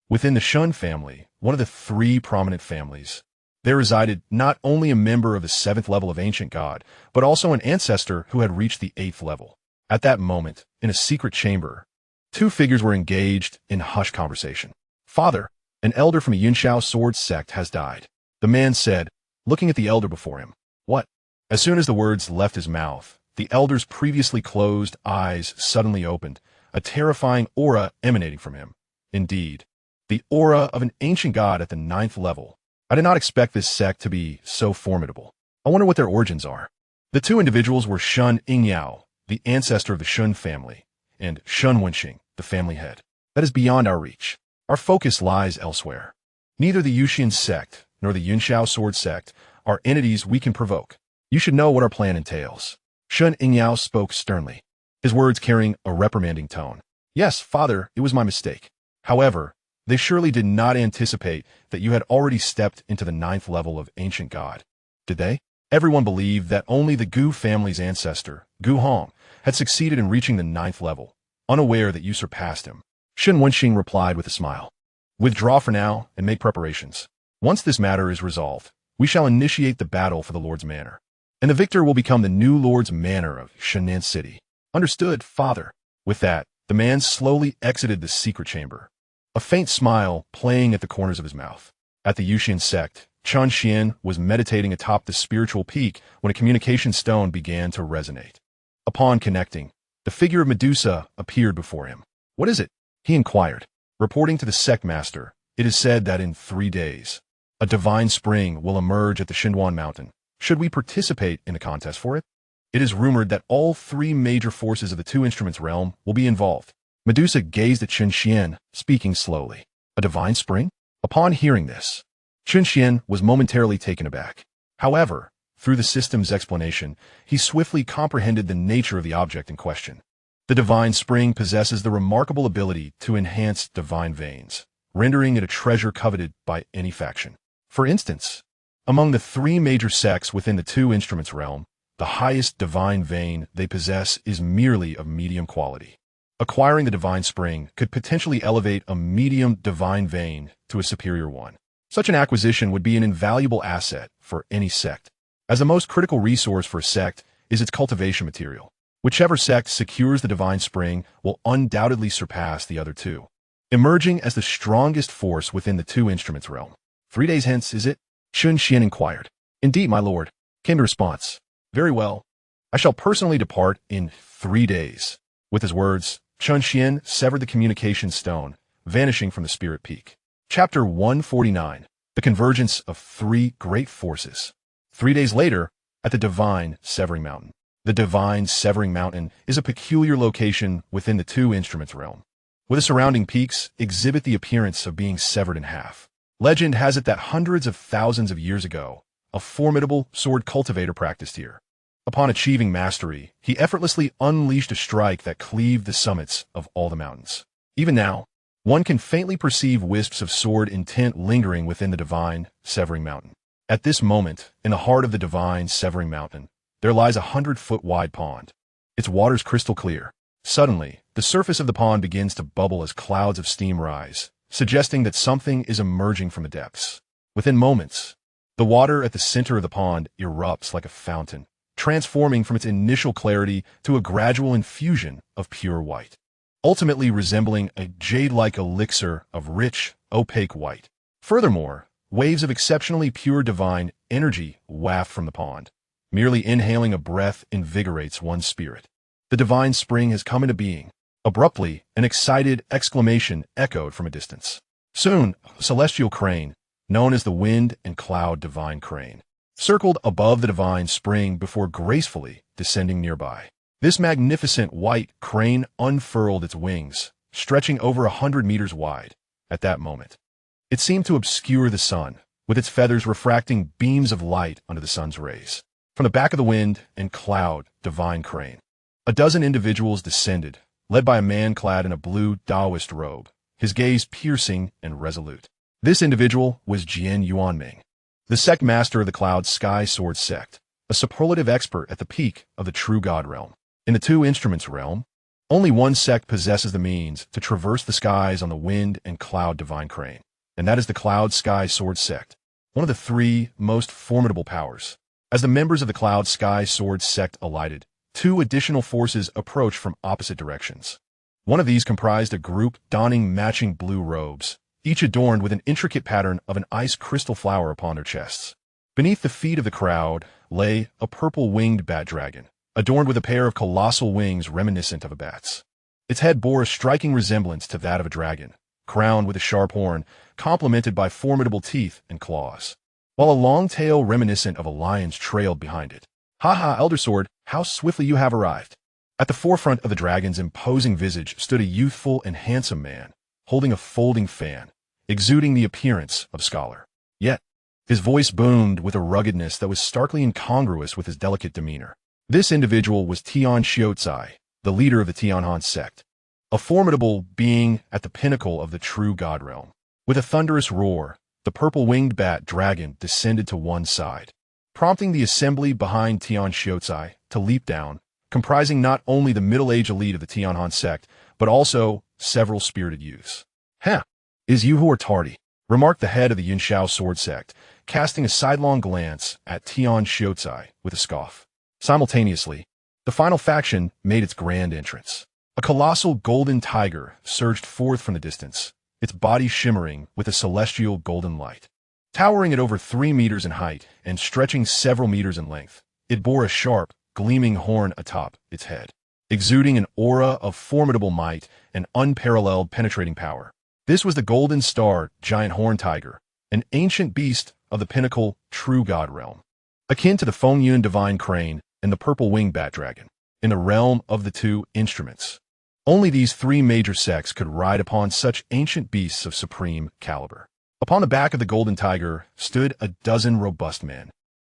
within the Shun family, one of the three prominent families, there resided not only a member of the 7th level of Ancient God, but also an ancestor who had reached the 8th level. At that moment, in a secret chamber, two figures were engaged in hushed conversation. Father, an elder from a Yuxian sword sect has died. The man said, looking at the elder before him. What? As soon as the words left his mouth, the elder's previously closed eyes suddenly opened, a terrifying aura emanating from him. Indeed, the aura of an ancient god at the 9th level. I did not expect this sect to be so formidable. I wonder what their origins are. The two individuals were Shun Yingyao, the ancestor of the Shun family, and Shun Wenxing, the family head. That is beyond our reach. Our focus lies elsewhere. Neither the Yuxian Sect nor the Yuxian sword sect are entities we can provoke. You should know what our plan entails. Shun Yingyao spoke sternly, his words carrying a reprimanding tone. Yes, father, it was my mistake. However, they surely did not anticipate that you had already stepped into the 9th level of Ancient God. Did they? Everyone believed that only the Gu family's ancestor, Gu Hong, had succeeded in reaching the 9th level, unaware that you surpassed him. Shun Wenxing replied with a smile. Withdraw for now and make preparations. Once this matter is resolved, we shall initiate the battle for the Lord's Manor, and the victor will become the new Lord's Manor of Xianxia City. Understood, father. With that, the man slowly exited the secret chamber, a faint smile playing at the corners of his mouth. At the Yuxian Sect, Chen Xuan was meditating atop the spiritual peak when a communication stone began to resonate. Upon connecting, the figure of Medusa appeared before him. What is it? He inquired. Reporting to the sect master, it is said that in 3 days, a divine spring will emerge at the Xinduan mountain. Should we participate in the contest for it? It is rumored that all 3 major forces of the Two Instruments realm will be involved. Medusa gazed at Chen Xuan, speaking slowly. A divine spring? Upon hearing this, Chen Xuan was momentarily taken aback. However, through the system's explanation, he swiftly comprehended the nature of the object in question. The divine spring possesses the remarkable ability to enhance divine veins, rendering it a treasure coveted by any faction. For instance, among the 3 major sects within the Two Instruments realm, the highest divine vein they possess is merely of medium quality. Acquiring the divine spring could potentially elevate a medium divine vein to a superior one. Such an acquisition would be an invaluable asset for any sect, as the most critical resource for a sect is its cultivation material. Whichever sect secures the divine spring will undoubtedly surpass the other two, emerging as the strongest force within the Two Instruments realm. 3 days hence, is it? Chen Xuan inquired. Indeed, my lord, came the response. Very well. I shall personally depart in 3 days. With his words, Chen Xuan severed the communication stone, vanishing from the spirit peak. Chapter 149. The Convergence of 3 Great Forces. 3 days later, at the Divine Severing Mountain. The Divine Severing Mountain is a peculiar location within the Two Instruments realm, where the surrounding peaks exhibit the appearance of being severed in half. Legend has it that hundreds of thousands of years ago, a formidable sword cultivator practiced here. Upon achieving mastery, he effortlessly unleashed a strike that cleaved the summits of all the mountains. Even now, one can faintly perceive wisps of sword intent lingering within the Divine Severing Mountain. At this moment, in the heart of the Divine Severing Mountain, there lies a 100-foot-wide pond. Its waters crystal clear. Suddenly, the surface of the pond begins to bubble as clouds of steam rise, suggesting that something is emerging from the depths. Within moments, the water at the center of the pond erupts like a fountain, transforming from its initial clarity to a gradual infusion of pure white, ultimately resembling a jade-like elixir of rich, opaque white. Furthermore, waves of exceptionally pure divine energy waft from the pond. Merely inhaling a breath invigorates one's spirit. The divine spring has come into being. Abruptly, an excited exclamation echoed from a distance. Soon, a celestial crane, known as the Wind and Cloud Divine Crane, circled above the divine spring before gracefully descending nearby. This magnificent white crane unfurled its wings, stretching over 100 meters wide. At that moment, it seemed to obscure the sun, with its feathers refracting beams of light under the sun's rays. From the back of the Wind and Cloud Divine Crane, a dozen individuals descended, led by a man clad in a blue Taoist robe, his gaze piercing and resolute. This individual was Jian Yuanming, the sect master of the Cloud Sky Sword Sect, a superlative expert at the peak of the True God realm. In the two instruments realm, only one sect possesses the means to traverse the skies on the wind and cloud divine crane, and that is the Cloud Sky Sword Sect, one of the three most formidable powers. As the members of the Cloud Sky Sword Sect alighted, two additional forces approached from opposite directions. One of these comprised a group donning matching blue robes, each adorned with an intricate pattern of an ice crystal flower upon their chests. Beneath the feet of the crowd lay a purple-winged bat dragon, adorned with a pair of colossal wings reminiscent of a bat's. Its head bore a striking resemblance to that of a dragon, crowned with a sharp horn, complemented by formidable teeth and claws, while a long tail reminiscent of a lion's trailed behind it. "Ha ha, Elder Sword, how swiftly you have arrived." At the forefront of the dragon's imposing visage stood a youthful and handsome man, holding a folding fan, exuding the appearance of a scholar. Yet, his voice boomed with a ruggedness that was starkly incongruous with his delicate demeanor. This individual was Xianxia, the leader of the Xianxia Sect, a formidable being at the pinnacle of the true god realm. With a thunderous roar, the purple-winged bat dragon descended to one side, prompting the assembly behind Xianxia to leap down, comprising not only the middle-aged elite of the Xianxia Sect, but also several spirited youths. "Heh, is you who are tardy," remarked the head of the Yunxiao Sword Sect, casting a sidelong glance at Xianxia with a scoff. Simultaneously, the final faction made its grand entrance. A colossal golden tiger surged forth from the distance, its body shimmering with a celestial golden light. Towering at over 3 meters in height and stretching several meters in length, it bore a sharp, gleaming horn atop its head, exuding an aura of formidable might and unparalleled penetrating power. This was the Golden Star Giant Horn Tiger, an ancient beast of the pinnacle true god realm, akin to the Fengyun Divine Crane and the purple-winged bat dragon. In the realm of the two instruments, only these three major sects could ride upon such ancient beasts of supreme caliber. Upon the back of the golden tiger stood a dozen robust men,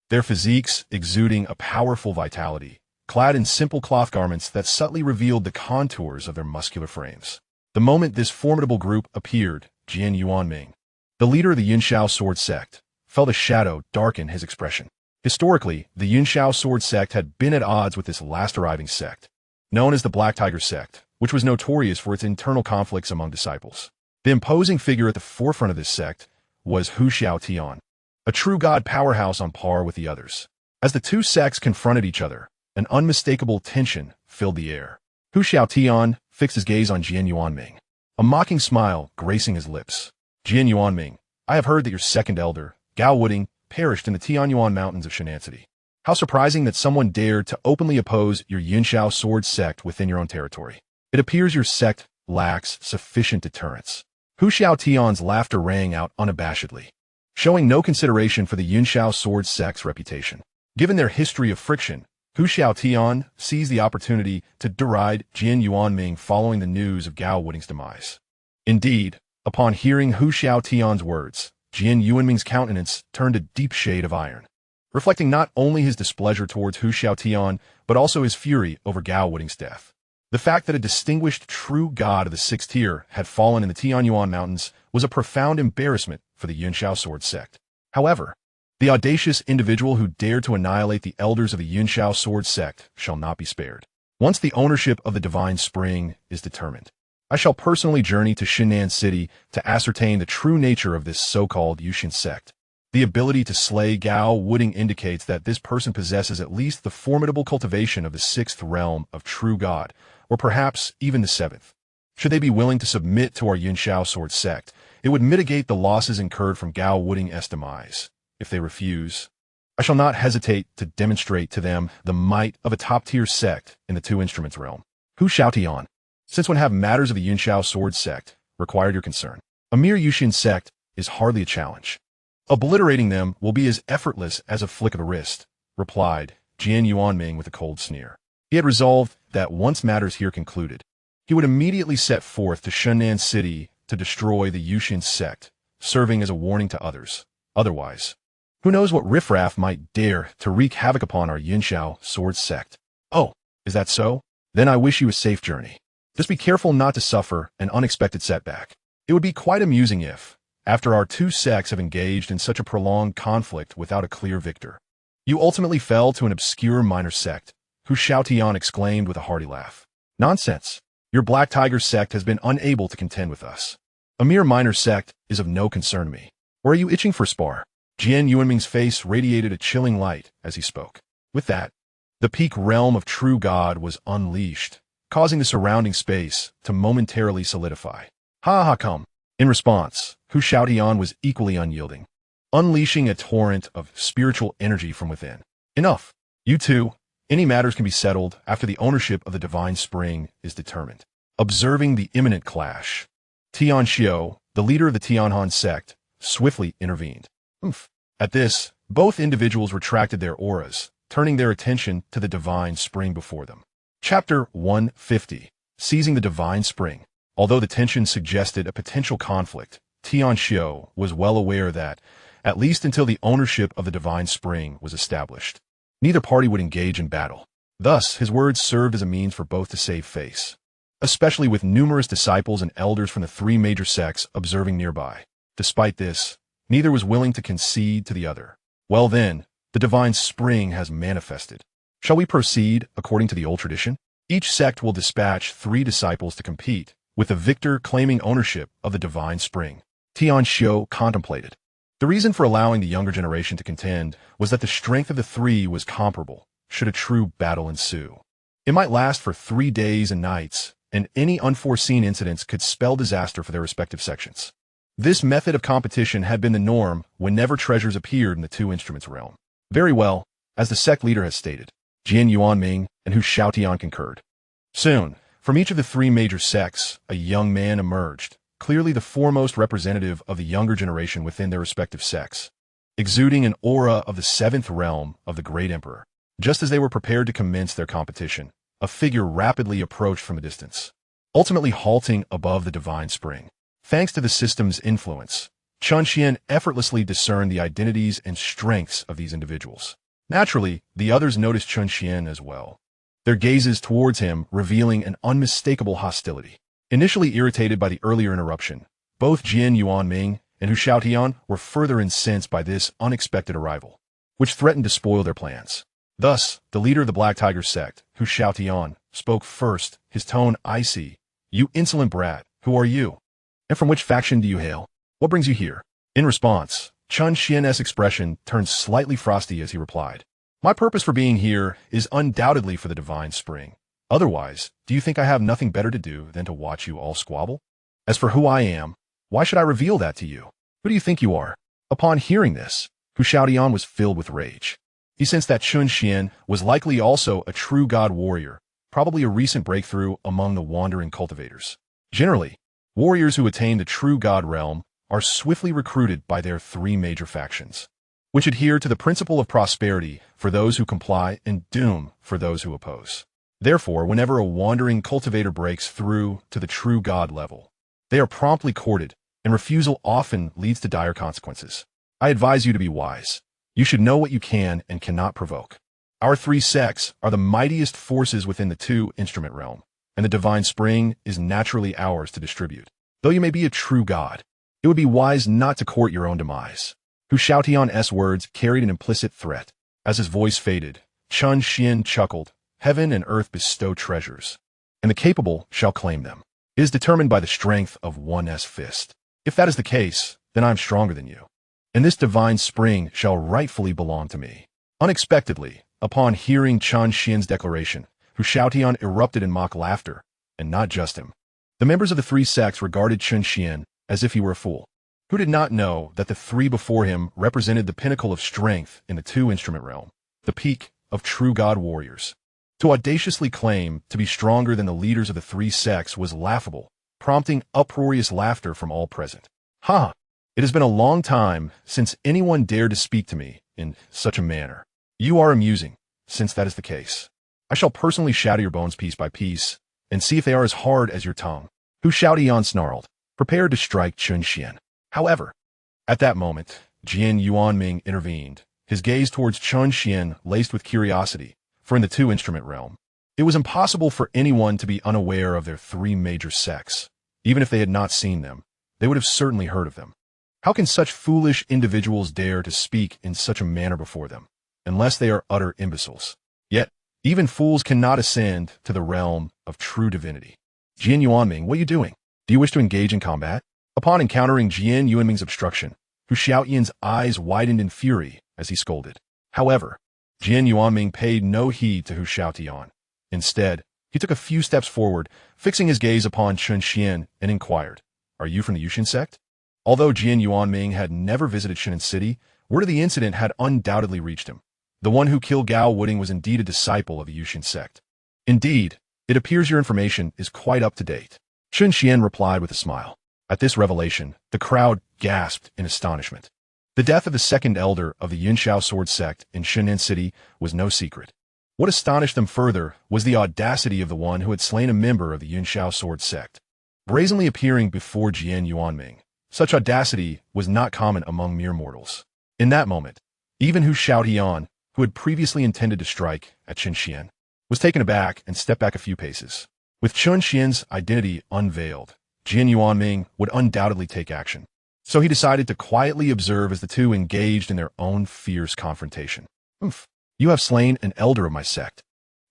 their physiques exuding a powerful vitality, clad in simple cloth garments that subtly revealed the contours of their muscular frames. The moment this formidable group appeared, Jian Yuanming, the leader of the Yunxiao Sword Sect, felt a shadow darken his expression. Historically, the Yunxiao Sword Sect had been at odds with this last arriving sect, known as the Black Tiger Sect, which was notorious for its internal conflicts among disciples. The imposing figure at the forefront of this sect was Hu Xiaotian, a true god powerhouse on par with the others. As the two sects confronted each other, an unmistakable tension filled the air. Hu Xiaotian fixed his gaze on Jian Yuanming, a mocking smile gracing his lips. "Jian Yuanming, I have heard that your second elder, Gao Wuding, perished in the Tianyuan mountains of Xianxia. How surprising that someone dared to openly oppose your Yunxiao Sword Sect within your own territory. It appears your sect lacks sufficient deterrence." Hu Xiaotian's laughter rang out unabashedly, showing no consideration for the Yunxiao Sword Sect's reputation. Given their history of friction, Hu Xiaotian seized the opportunity to deride Jian Yuanming following the news of Gao Wuding's demise. Indeed, upon hearing Hu Xiaotian's words, Jian Yuanming's countenance turned a deep shade of iron, reflecting not only his displeasure towards Hu Xiaotian, but also his fury over Gao Wuding's death. The fact that a distinguished true god of the 6th tier had fallen in the Tianyuan mountains was a profound embarrassment for the Yunxiao Sword Sect. However, the audacious individual who dared to annihilate the elders of the Yunxiao Sword Sect shall not be spared. Once the ownership of the Divine Spring is determined, I shall personally journey to Xinan City to ascertain the true nature of this so-called Yuxian Sect. The ability to slay Gao Wuding indicates that this person possesses at least the formidable cultivation of the 6th realm of true god, or perhaps even the 7th. Should they be willing to submit to our Yunxiao Sword Sect, it would mitigate the losses incurred from Gao Wuding's demise. If they refuse, I shall not hesitate to demonstrate to them the might of a top-tier sect in the two instruments realm. Hu Xiaotian, since when have matters of the Yunxiao Sword Sect required your concern? A mere Yuxian Sect is hardly a challenge. Obliterating them will be as effortless as a flick of the wrist, replied Jian Yuanming with a cold sneer. He had resolved that once matters here concluded, he would immediately set forth to Xinan City to destroy the Yuxian Sect, serving as a warning to others. Otherwise, who knows what riffraff might dare to wreak havoc upon our Yunxiao Sword Sect? Oh, is that so? Then I wish you a safe journey. Just be careful not to suffer an unexpected setback. It would be quite amusing if, after our two sects have engaged in such a prolonged conflict without a clear victor, you ultimately fell to an obscure minor sect, Hu Xiaotian exclaimed with a hearty laugh. Nonsense. Your Black Tiger sect has been unable to contend with us. A mere minor sect is of no concern to me. Or are you itching for spar? Jian Yuanming's face radiated a chilling light as he spoke. With that, the peak realm of True God was unleashed, causing the surrounding space to momentarily solidify. Ha ha come. In response, Hu Xiaotian was equally unyielding, unleashing a torrent of spiritual energy from within. Enough. You two. Any matters can be settled after the ownership of the Divine Spring is determined. Observing the imminent clash, Tian Xiao, the leader of the Tianhan sect, swiftly intervened. At this, both individuals retracted their auras, turning their attention to the Divine Spring before them. Chapter 150. Seizing the Divine Spring. Although the tension suggested a potential conflict, Tian Xiao was well aware that, at least until the ownership of the Divine Spring was established, neither party would engage in battle. Thus, his words served as a means for both to save face, especially with numerous disciples and elders from the three major sects observing nearby. Despite this, neither was willing to concede to the other. Well then, the Divine Spring has manifested. Shall we proceed according to the old tradition? Each sect will dispatch 3 disciples to compete, with the victor claiming ownership of the Divine Spring. Tian Xiao contemplated. The reason for allowing the younger generation to contend was that the strength of the 3 was comparable, should a true battle ensue. It might last for 3 days and nights, and any unforeseen incidents could spell disaster for their respective sections. This method of competition had been the norm whenever treasures appeared in the 2 instruments realm. Very well, as the sect leader has stated, Jian Yuanming and Hu Xiaotian concurred. Soon, from each of the 3 major sects, a young man emerged, clearly the foremost representative of the younger generation within their respective sects, exuding an aura of the 7th realm of the Great Emperor. Just as they were prepared to commence their competition, a figure rapidly approached from a distance, ultimately halting above the Divine Spring. Thanks to the system's influence, Chen Xuan effortlessly discerned the identities and strengths of these individuals. Naturally, the others noticed Chen Xuan as well, their gazes towards him revealing an unmistakable hostility. Initially irritated by the earlier interruption, both Jian Yuanming and Hu Xiaotian were further incensed by this unexpected arrival, which threatened to spoil their plans. Thus, the leader of the Black Tiger sect, Hu Xiaotian, spoke first, his tone icy. You insolent brat, who are you? And from which faction do you hail? What brings you here? In response, Chen Xian's expression turned slightly frosty as he replied. My purpose for being here is undoubtedly for the Divine Spring. Otherwise, do you think I have nothing better to do than to watch you all squabble? As for who I am, why should I reveal that to you? Who do you think you are? Upon hearing this, Hu Xiaotian was filled with rage. He sensed that Chen Xuan was likely also a true god warrior, probably a recent breakthrough among the wandering cultivators. Generally, warriors who attain the true god realm are swiftly recruited by their 3 major factions, which adhere to the principle of prosperity for those who comply and doom for those who oppose. Therefore, whenever a wandering cultivator breaks through to the true god level, they are promptly courted, and refusal often leads to dire consequences. I advise you to be wise. You should know what you can and cannot provoke. Our 3 sects are the mightiest forces within the 2 instrument realm, and the Divine Spring is naturally ours to distribute. Though you may be a true god, it would be wise not to court your own demise. Hu Xiaotian's words carried an implicit threat. As his voice faded, Chen Xuan chuckled. Heaven and earth bestow treasures, and the capable shall claim them. It is determined by the strength of one's fist. If that is the case, then I am stronger than you, and this Divine Spring shall rightfully belong to me. Unexpectedly, upon hearing Chen Xuan's declaration, Hu Xiaotian erupted in mock laughter, and not just him. The members of the 3 sects regarded Chen Xuan as if he were a fool, who did not know that the 3 before him represented the pinnacle of strength in the 2 instrument realm, the peak of true god warriors. To audaciously claim to be stronger than the leaders of the 3 sects was laughable, prompting uproarious laughter from all present. Ha! It has been a long time since anyone dared to speak to me in such a manner. You are amusing, since that is the case. I shall personally shatter your bones piece by piece, and see if they are as hard as your tongue. Hu Xiaotian snarled, prepared to strike Chen Xuan. However, at that moment, Jian Yuanming intervened, his gaze towards Chen Xuan laced with curiosity. For in the 2 instrument realm, it was impossible for anyone to be unaware of their 3 major sects. Even if they had not seen them, they would have certainly heard of them. How can such foolish individuals dare to speak in such a manner before them, unless they are utter imbeciles? Yet, Even fools cannot ascend to the realm of true divinity. Jian Yuanming, what are you doing? Do you wish to engage in combat? Upon encountering Jian Yuanming's obstruction, Hu Xiaotian's eyes widened in fury as he scolded. However, Jian Yuanming paid no heed to Hu Xiaotian. Instead, he took a few steps forward, fixing his gaze upon Chen Xuan, and inquired, "Are you from the Yuxian Sect?" Although Jian Yuanming had never visited Shannon City, word of the incident had undoubtedly reached him. The one who killed Gao Wooding was indeed a disciple of the Yuxian Sect. Indeed, it appears your information is quite up to date. Chen Xuan replied with a smile. At this revelation, the crowd gasped in astonishment. The death of the second elder of the Yunxiao Sword Sect in Shannon City was no secret. What astonished them further was the audacity of the one who had slain a member of the Yunxiao Sword Sect, brazenly appearing before Jian Yuanming. Such audacity was not common among mere mortals. In that moment, even Hu Xiaotian, who had previously intended to strike at Chen Xuan, was taken aback and stepped back a few paces. With Chen Xuan's identity unveiled, Jian Yuanming would undoubtedly take action. So he decided to quietly observe as the two engaged in their own fierce confrontation. You have slain an elder of my sect,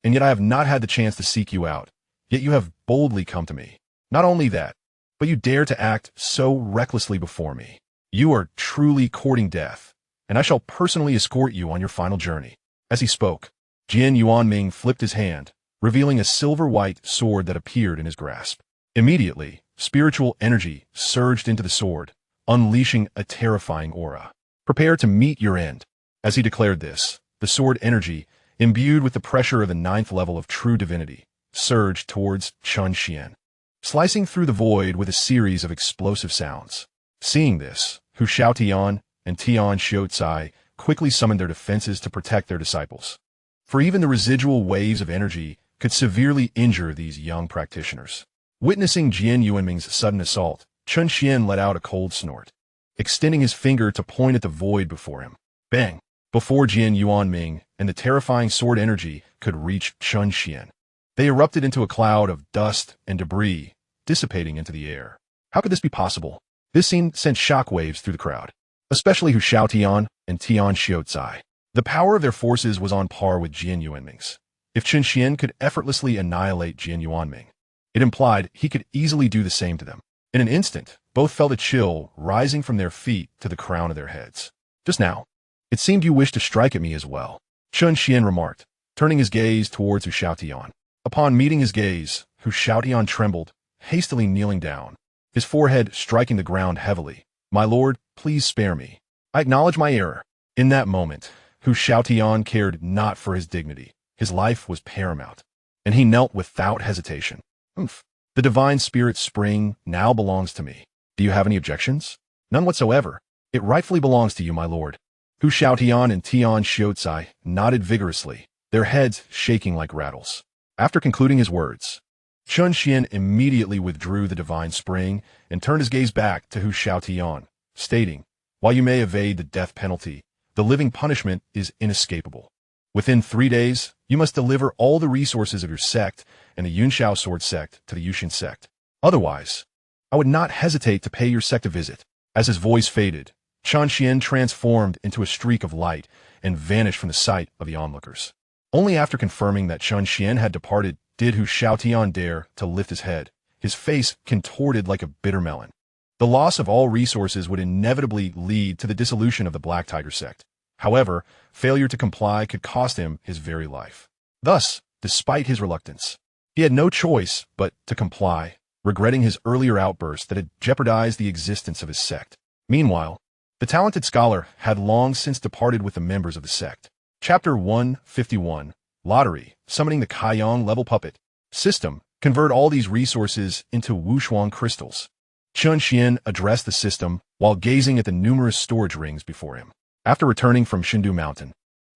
and yet I have not had the chance to seek you out, yet you have boldly come to me. Not only that, but you dare to act so recklessly before me. You are truly courting death, and I shall personally escort you on your final journey. As he spoke, Jian Yuanming flipped his hand, revealing a silver-white sword that appeared in his grasp. Immediately, spiritual energy surged into the sword, unleashing a terrifying aura. Prepare to meet your end. As he declared this, the sword energy, imbued with the pressure of the 9th level of true divinity, surged towards Chen Xuan, slicing through the void with a series of explosive sounds. Seeing this, Hu Xiaotian and Tian Xiaocai quickly summoned their defenses to protect their disciples. For even the residual waves of energy could severely injure these young practitioners. Witnessing Jian Yuanming's sudden assault, Chen Xuan let out a cold snort, extending his finger to point at the void before him. Bang! Before Jian Yuanming and the terrifying sword energy could reach Chen Xuan, they erupted into a cloud of dust and debris, dissipating into the air. How could this be possible? This scene sent shockwaves through the crowd, especially Hu Xiaotian and Tian Xiaocai. The power of their forces was on par with Jian Yuanming's. If Chen Xuan could effortlessly annihilate Jian Yuanming, it implied he could easily do the same to them. In an instant, both felt a chill rising from their feet to the crown of their heads. Just now, it seemed you wished to strike at me as well, Chen Xuan remarked, turning his gaze towards Hu Xiaotian. Upon meeting his gaze, Hu Xiaotian trembled, hastily kneeling down, his forehead striking the ground heavily. My lord, please spare me. I acknowledge my error. In that moment, Hu Xiaotian cared not for his dignity. His life was paramount, and he knelt without hesitation. The divine spirit spring now belongs to me. Do you have any objections? None whatsoever. It rightfully belongs to you, my lord. Hu Xiaotian and Tian Xiaocai nodded vigorously, their heads shaking like rattles. After concluding his words, Chen Xuan immediately withdrew the divine spring and turned his gaze back to Hu Xiaotian, stating, while you may evade the death penalty, the living punishment is inescapable. Within 3 days, you must deliver all the resources of your sect and the Yunxiao Sword Sect to the Yuxian Sect. Otherwise, I would not hesitate to pay your sect a visit. As his voice faded, Chen Xuan transformed into a streak of light and vanished from the sight of the onlookers. Only after confirming that Chen Xuan had departed did Hu Xiaotian dare to lift his head, his face contorted like a bitter melon. The loss of all resources would inevitably lead to the dissolution of the Black Tiger Sect. However, failure to comply could cost him his very life. Thus, despite his reluctance, he had no choice but to comply, regretting his earlier outburst that had jeopardized the existence of his sect. Meanwhile, the talented scholar had long since departed with the members of the sect. Chapter 151, Lottery, Summoning the Kaiyang Level Puppet. System, convert all these resources into Wushuang crystals. Chen Xuan addressed the system while gazing at the numerous storage rings before him. After returning from Shindu Mountain,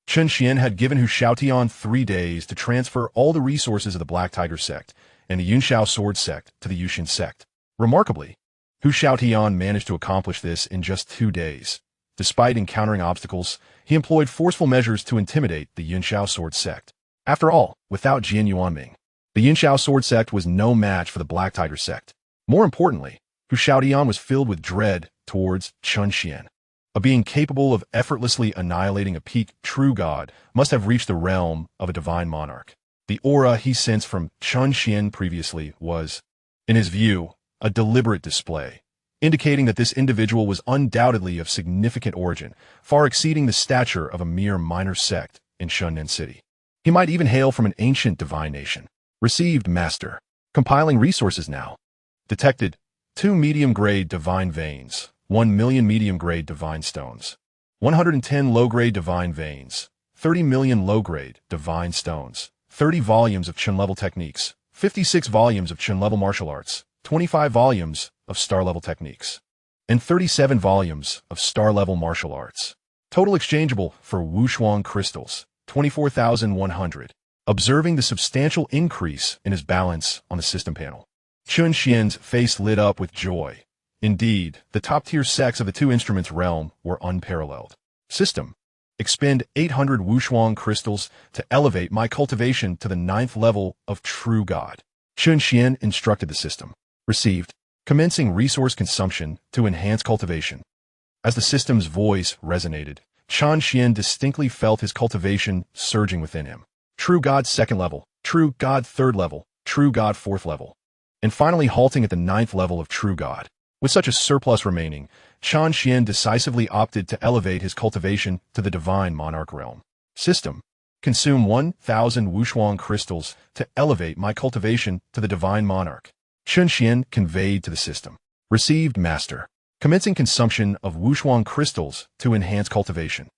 Chen Xuan had given Hu Xiaotian 3 days to transfer all the resources of the Black Tiger Sect and the Yunxiao Sword Sect to the Yuxian Sect. Remarkably, Hu Xiaotian managed to accomplish this in just 2 days. Despite encountering obstacles, he employed forceful measures to intimidate the Yunxiao Sword Sect. After all, without Jian Yuanming, the Yunxiao Sword Sect was no match for the Black Tiger Sect. More importantly, Hu Xiaotian was filled with dread towards Chen Xuan. A being capable of effortlessly annihilating a peak true god must have reached the realm of a divine monarch. The aura he sensed from Chen Xuan previously was, in his view, a deliberate display, indicating that this individual was undoubtedly of significant origin, far exceeding the stature of a mere minor sect in Shunnan City. He might even hail from an ancient divine nation. Received Master. Compiling resources now. Detected 2 medium-grade divine veins, 1 million medium-grade divine stones, 110 low-grade divine veins, 30 million low-grade divine stones, 30 volumes of Chen-level techniques, 56 volumes of Chen-level martial arts, 25 volumes of star-level techniques, and 37 volumes of star-level martial arts. Total exchangeable for Wuxuan crystals, 24,100. Observing the substantial increase in his balance on the system panel, Chen Xian's face lit up with joy. Indeed, the top-tier sects of the two instruments realm were unparalleled. System. Expend 800 Wuxuan crystals to elevate my cultivation to the 9th level of True God. Chen Xian instructed the system. Received. Commencing resource consumption to enhance cultivation. As the system's voice resonated, Chen Xian distinctly felt his cultivation surging within him. True God 2nd level, True God 3rd level, True God 4th level, and finally halting at the 9th level of True God. With such a surplus remaining, Chen Xian decisively opted to elevate his cultivation to the divine monarch realm. System. Consume 1,000 Wuxuan crystals to elevate my cultivation to the divine monarch. Chen Xian conveyed to the system. Received Master. Commencing consumption of Wuxuan crystals to enhance cultivation.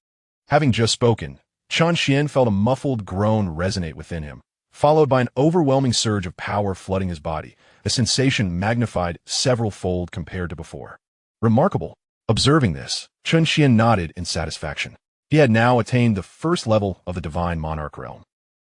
Having just spoken, Chen Xian felt a muffled groan resonate within him, followed by an overwhelming surge of power flooding his body, a sensation magnified several-fold compared to before. Remarkable. Observing this, Chen Xian nodded in satisfaction. He had now attained the 1st level of the divine monarch realm,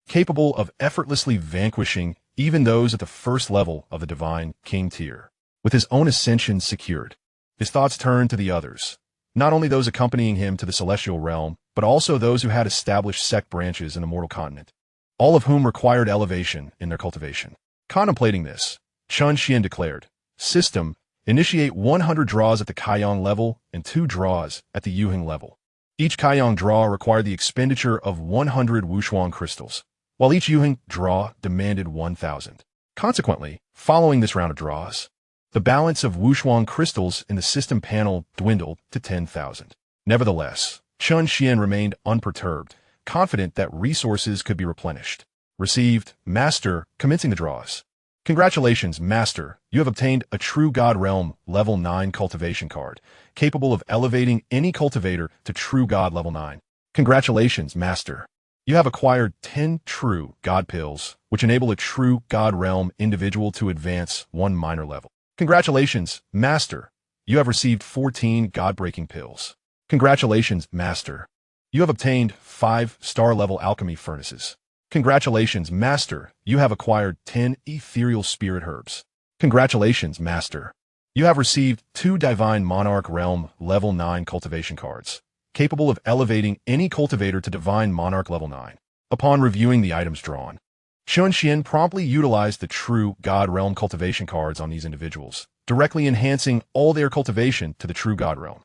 capable of effortlessly vanquishing even those at the 1st level of the divine king tier. With his own ascension secured, his thoughts turned to the others, not only those accompanying him to the celestial realm, but also those who had established sect branches in the mortal continent, all of whom required elevation in their cultivation. Contemplating this, Chen Xian declared, System, initiate 100 draws at the Kaiyang level and 2 draws at the Yuheng level. Each Kaiyang draw required the expenditure of 100 Wuxuan crystals, while each Yuheng draw demanded 1,000. Consequently, following this round of draws, the balance of Wuxuan crystals in the system panel dwindled to 10,000. Nevertheless, Chen Xian remained unperturbed, confident that resources could be replenished. Received, Master, commencing the draws. Congratulations, Master, you have obtained a True God Realm Level 9 cultivation card, capable of elevating any cultivator to True God Level 9. Congratulations, Master. You have acquired 10 True God Pills, which enable a True God Realm individual to advance 1 minor level. Congratulations, Master. You have received 14 God-breaking pills. Congratulations, Master. You have obtained 5 star-level alchemy furnaces. Congratulations, Master. You have acquired 10 ethereal spirit herbs. Congratulations, Master. You have received 2 Divine Monarch Realm Level 9 cultivation cards, capable of elevating any cultivator to Divine Monarch Level 9. Upon reviewing the items drawn, Chen Xian promptly utilized the True God Realm cultivation cards on these individuals, directly enhancing all their cultivation to the True God Realm.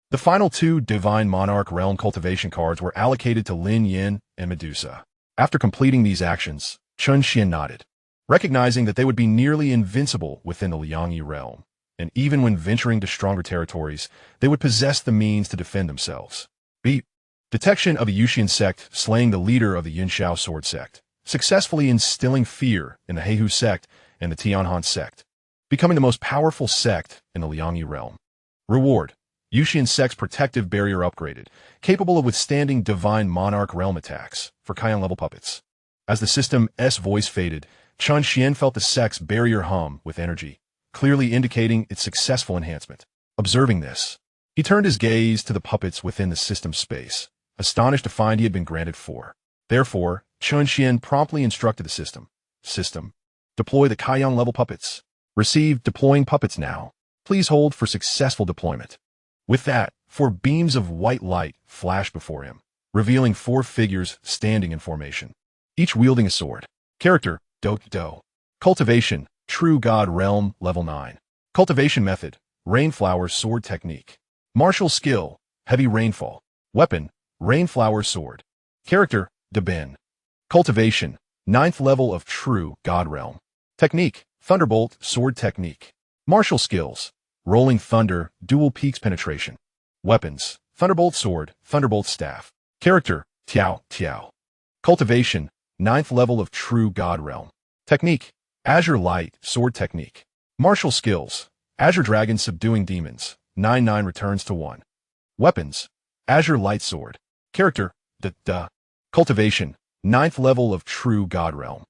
The final 2 Divine Monarch Realm cultivation cards were allocated to Lin Yin and Medusa. After completing these actions, Chen Xian nodded, recognizing that they would be nearly invincible within the Liangyi realm, and even when venturing to stronger territories, they would possess the means to defend themselves. B. Detection of the Yuxian Sect slaying the leader of the Yinxiao Sword Sect, successfully instilling fear in the Heihu Sect and the Tianhan Sect, becoming the most powerful sect in the Liangyi realm. Reward. Yuxian Sect's protective barrier upgraded, capable of withstanding Divine Monarch Realm attacks for Kaiyang-level puppets. As the system's voice faded, Chen Xian felt the sect's barrier hum with energy, clearly indicating its successful enhancement. Observing this, he turned his gaze to the puppets within the system space, astonished to find he had been granted 4. Therefore, Chen Xian promptly instructed the system. System. Deploy the Kaiyang-level puppets. Receive deploying puppets now. Please hold for successful deployment. With that, 4 beams of white light flashed before him, revealing 4 figures standing in formation, each wielding a sword. Character, Do. Cultivation, True God Realm Level 9. Cultivation Method, Rainflower Sword Technique. Martial Skill, heavy rainfall. Weapon, rainflower sword. Character, Deben. Cultivation, 9th level of true God realm. Technique, thunderbolt, sword technique. Martial skills, rolling thunder, dual peaks penetration. Weapons, thunderbolt sword, thunderbolt staff. Character, Tiao. Cultivation, 9th level of true God realm. Technique, Azure Light, sword technique. Martial skills, Azure Dragon subduing demons, 9/9 returns to 1. Weapons, Azure Light sword. Character, Cultivation, 9th level of true God realm.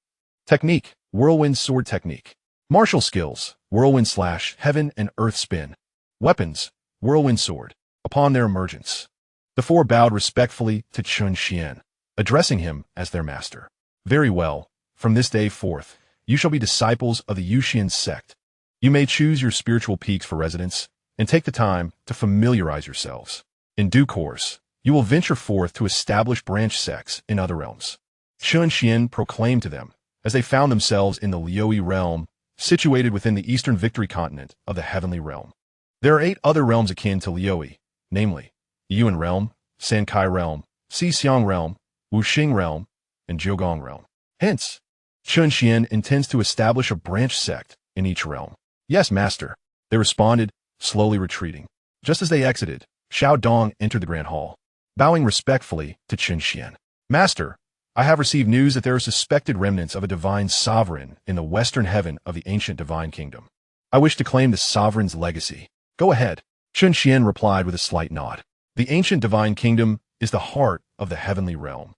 Technique, Whirlwind sword technique. Martial skills, Whirlwind slash, heaven and earth spin. Weapons, Whirlwind sword. Upon their emergence, the four bowed respectfully to Chen Xuan, addressing him as their master. Very well, from this day forth, you shall be disciples of the Yuxian Sect. You may choose your spiritual peaks for residence, and take the time to familiarize yourselves. In due course, you will venture forth to establish branch sects in other realms. Chen Xuan proclaimed to them, as they found themselves in the Lioi realm, situated within the eastern victory continent of the heavenly realm. There are 8 other realms akin to Lioi, namely, Yuan realm, Sankai realm, Xiang realm, Wuxing realm, and Jiugong realm. Hence, Chen Xuan intends to establish a branch sect in each realm. Yes, master, they responded, slowly retreating. Just as they exited, Xiao Dong entered the grand hall, bowing respectfully to Chen Xuan. Master, I have received news that there are suspected remnants of a divine sovereign in the western heaven of the ancient divine kingdom. I wish to claim the sovereign's legacy. Go ahead. Chen Xuan replied with a slight nod. The ancient divine kingdom is the heart of the heavenly realm,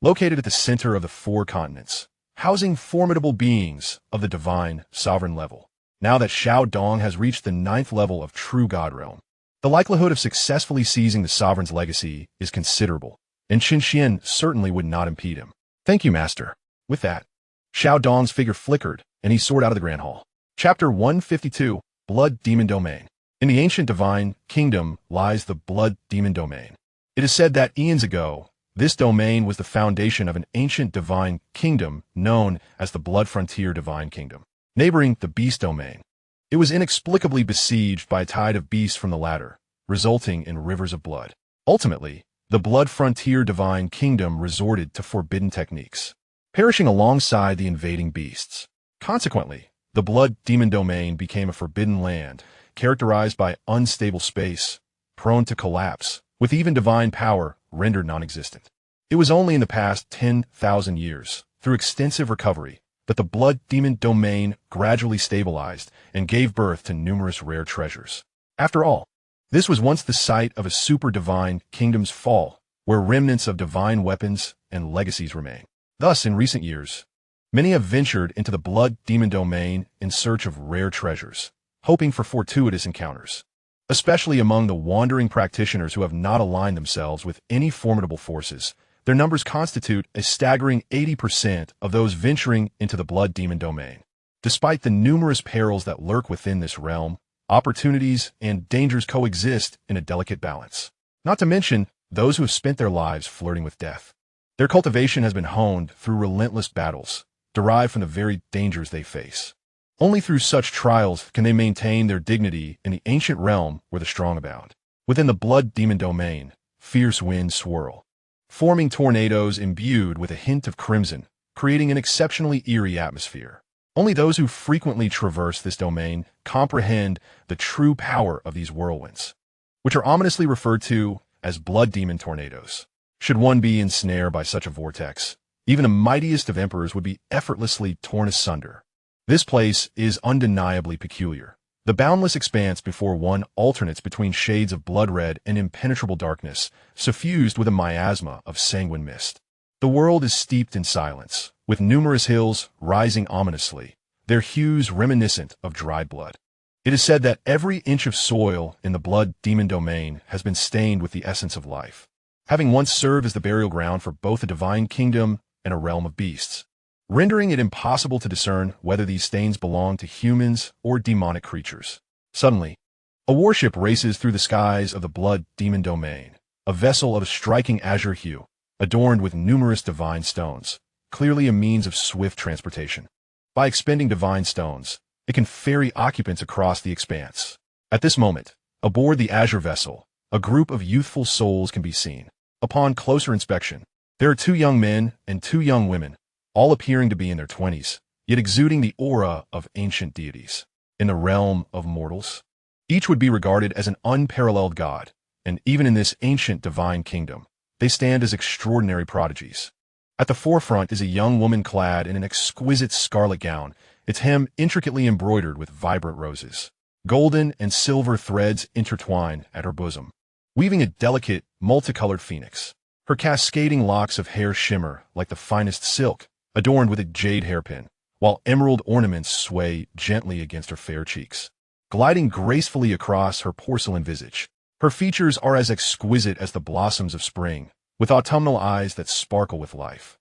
located at the center of the 4 continents, housing formidable beings of the divine sovereign level. Now that Xiao Dong has reached the 9th level of true God realm, the likelihood of successfully seizing the sovereign's legacy is considerable, and Chen Xuan certainly would not impede him. Thank you, master. With that, Xiao Dong's figure flickered, and he soared out of the grand hall. Chapter 152, Blood Demon Domain. In the ancient divine kingdom lies the Blood Demon Domain. It is said that eons ago, this domain was the foundation of an ancient divine kingdom known as the Blood Frontier Divine Kingdom, neighboring the Beast Domain. It was inexplicably besieged by a tide of beasts from the latter, resulting in rivers of blood. Ultimately, the Blood Frontier Divine Kingdom resorted to forbidden techniques, perishing alongside the invading beasts. Consequently, the Blood Demon Domain became a forbidden land, characterized by unstable space, prone to collapse, with even divine power rendered non-existent. It was only in the past 10,000 years, through extensive recovery, that the Blood Demon Domain gradually stabilized and gave birth to numerous rare treasures. After all, this was once the site of a super-divine kingdom's fall, where remnants of divine weapons and legacies remain. Thus, in recent years, many have ventured into the Blood Demon Domain in search of rare treasures, hoping for fortuitous encounters. Especially among the wandering practitioners who have not aligned themselves with any formidable forces, their numbers constitute a staggering 80% of those venturing into the Blood Demon Domain. Despite the numerous perils that lurk within this realm, opportunities and dangers coexist in a delicate balance. Not to mention those who have spent their lives flirting with death. Their cultivation has been honed through relentless battles, derived from the very dangers they face. Only through such trials can they maintain their dignity in the ancient realm where the strong abound. Within the Blood Demon Domain, fierce winds swirl, forming tornadoes imbued with a hint of crimson, creating an exceptionally eerie atmosphere. Only those who frequently traverse this domain comprehend the true power of these whirlwinds, which are ominously referred to as blood demon tornadoes. Should one be ensnared by such a vortex, even the mightiest of emperors would be effortlessly torn asunder. This place is undeniably peculiar. The boundless expanse before one alternates between shades of blood-red and impenetrable darkness, suffused with a miasma of sanguine mist. The world is steeped in silence, with numerous hills rising ominously, their hues reminiscent of dried blood. It is said that every inch of soil in the Blood Demon Domain has been stained with the essence of life, having once served as the burial ground for both a divine kingdom and a realm of beasts, rendering it impossible to discern whether these stains belong to humans or demonic creatures. Suddenly, a warship races through the skies of the Blood Demon Domain, a vessel of a striking azure hue, adorned with numerous divine stones, clearly a means of swift transportation. By expending divine stones, it can ferry occupants across the expanse. At this moment, aboard the azure vessel, a group of youthful souls can be seen. Upon closer inspection, there are 2 young men and 2 young women, all appearing to be in their 20s, yet exuding the aura of ancient deities. In the realm of mortals, each would be regarded as an unparalleled god, and even in this ancient divine kingdom, they stand as extraordinary prodigies. At the forefront is a young woman clad in an exquisite scarlet gown, its hem intricately embroidered with vibrant roses. Golden and silver threads intertwine at her bosom, weaving a delicate, multicolored phoenix. Her cascading locks of hair shimmer like the finest silk, adorned with a jade hairpin, while emerald ornaments sway gently against her fair cheeks. Gliding gracefully across her porcelain visage, her features are as exquisite as the blossoms of spring, with autumnal eyes that sparkle with life.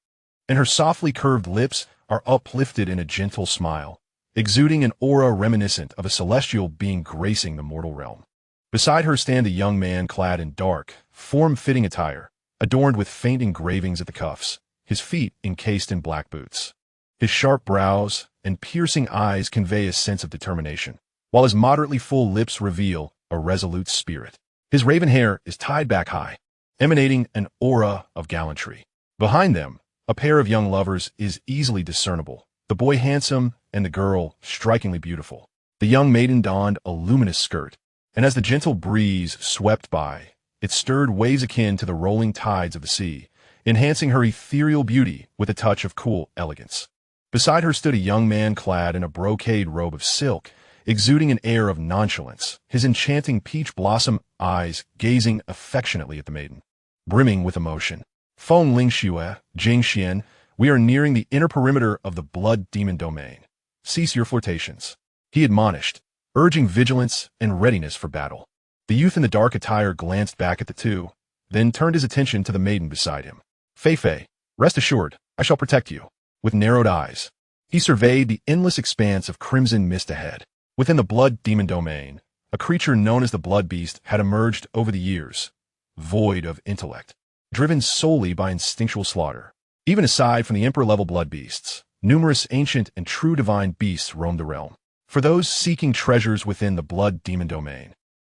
And her softly curved lips are uplifted in a gentle smile, exuding an aura reminiscent of a celestial being gracing the mortal realm. Beside her stand a young man clad in dark, form-fitting attire, adorned with faint engravings at the cuffs, his feet encased in black boots. His sharp brows and piercing eyes convey a sense of determination, while his moderately full lips reveal a resolute spirit. His raven hair is tied back high, emanating an aura of gallantry. Behind them, a pair of young lovers is easily discernible, the boy handsome and the girl strikingly beautiful. The young maiden donned a luminous skirt, and as the gentle breeze swept by, it stirred waves akin to the rolling tides of the sea, enhancing her ethereal beauty with a touch of cool elegance. Beside her stood a young man clad in a brocade robe of silk, exuding an air of nonchalance, his enchanting peach blossom eyes gazing affectionately at the maiden. Brimming with emotion, Feng Lingxue, Xianxia, we are nearing the inner perimeter of the blood demon domain. Cease your flirtations, he admonished, urging vigilance and readiness for battle. The youth in the dark attire glanced back at the 2, then turned his attention to the maiden beside him. Fei, rest assured, I shall protect you. With narrowed eyes, he surveyed the endless expanse of crimson mist ahead. Within the blood demon domain, a creature known as the Blood Beast had emerged over the years, void of intellect, driven solely by instinctual slaughter. Even aside from the emperor-level blood beasts, numerous ancient and true divine beasts roamed the realm. For those seeking treasures within the blood demon domain,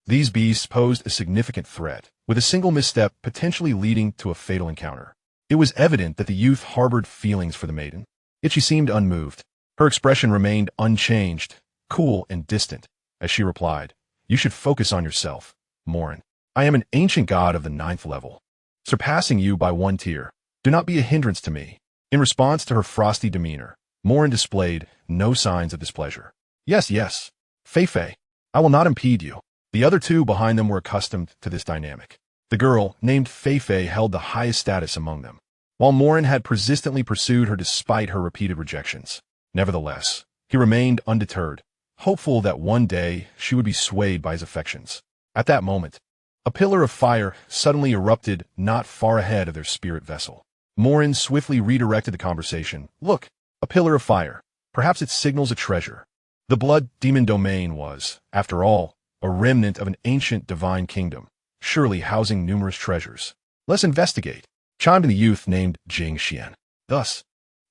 these beasts posed a significant threat, with a single misstep potentially leading to a fatal encounter. It was evident that the youth harbored feelings for the maiden, yet she seemed unmoved. Her expression remained unchanged, cool and distant, as she replied, "You should focus on yourself, Morin. I am an ancient god of the 9th level, surpassing you by 1 tier. Do not be a hindrance to me." In response to her frosty demeanor, Morin displayed no signs of displeasure. Yes, Fei, I will not impede you." The other 2 behind them were accustomed to this dynamic. The girl, named Fei, held the highest status among them, while Morin had persistently pursued her despite her repeated rejections. Nevertheless, he remained undeterred, hopeful that one day she would be swayed by his affections. At that moment, a pillar of fire suddenly erupted not far ahead of their spirit vessel. Morin swiftly redirected the conversation. "Look, a pillar of fire. Perhaps it signals a treasure." The blood demon domain was, after all, a remnant of an ancient divine kingdom, surely housing numerous treasures. "Let's investigate," chimed in the youth named Xianxia. Thus,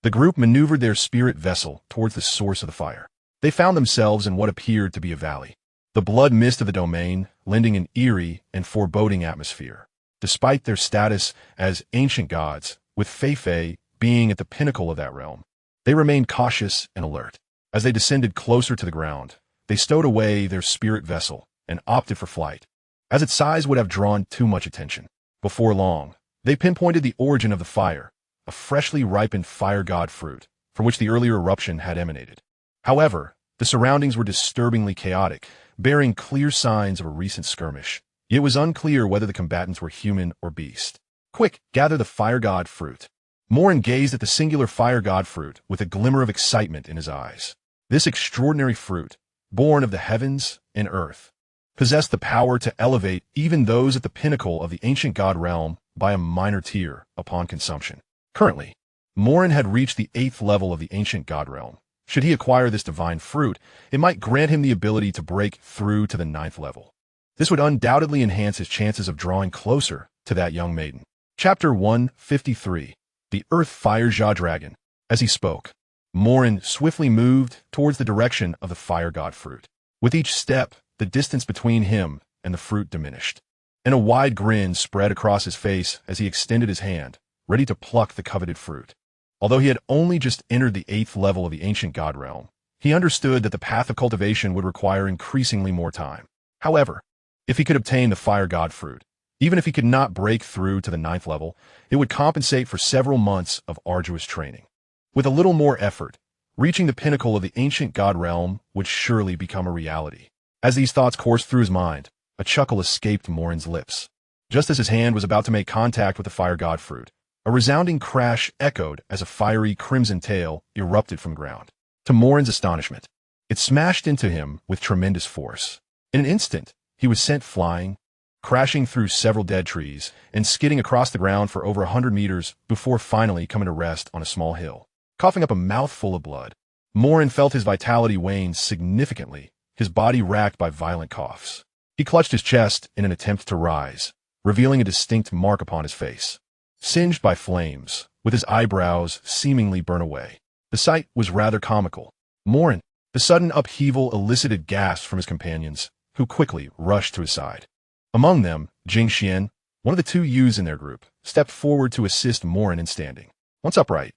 the group maneuvered their spirit vessel towards the source of the fire. They found themselves in what appeared to be a valley, the blood mist of the domain lending an eerie and foreboding atmosphere. Despite their status as ancient gods, with Fei being at the pinnacle of that realm, they remained cautious and alert. As they descended closer to the ground, they stowed away their spirit vessel and opted for flight, as its size would have drawn too much attention. Before long, they pinpointed the origin of the fire, a freshly ripened fire god fruit, from which the earlier eruption had emanated. However, the surroundings were disturbingly chaotic, bearing clear signs of a recent skirmish. It was unclear whether the combatants were human or beast. "Quick, gather the fire god fruit." Morin gazed at the singular fire god fruit with a glimmer of excitement in his eyes. This extraordinary fruit, born of the heavens and earth, possessed the power to elevate even those at the pinnacle of the ancient god realm by a minor tier upon consumption. Currently, Morin had reached the 8th level of the ancient god realm. Should he acquire this divine fruit, it might grant him the ability to break through to the 9th level. This would undoubtedly enhance his chances of drawing closer to that young maiden. Chapter 153. The Earth Fire Jia Dragon. As he spoke, Morin swiftly moved towards the direction of the fire god fruit. With each step, the distance between him and the fruit diminished. and a wide grin spread across his face as he extended his hand, ready to pluck the coveted fruit. Although he had only just entered the 8th level of the ancient god realm, he understood that the path of cultivation would require increasingly more time. However, if he could obtain the fire god fruit, even if he could not break through to the 9th level, it would compensate for several months of arduous training. With a little more effort, reaching the pinnacle of the ancient god realm would surely become a reality. As these thoughts coursed through his mind, a chuckle escaped Morin's lips. Just as his hand was about to make contact with the fire god fruit, a resounding crash echoed as a fiery crimson tail erupted from ground. To Morin's astonishment, it smashed into him with tremendous force. In an instant, he was sent flying, crashing through several dead trees and skidding across the ground for over 100 meters before finally coming to rest on a small hill. Coughing up a mouthful of blood, Morin felt his vitality wane significantly, his body racked by violent coughs. He clutched his chest in an attempt to rise, revealing a distinct mark upon his face. Singed by flames, with his eyebrows seemingly burnt away. The sight was rather comical. Morin, the sudden upheaval elicited gasps from his companions, who quickly rushed to his side. Among them, Xianxia, one of the 2 youths in their group, stepped forward to assist Morin in standing. Once upright,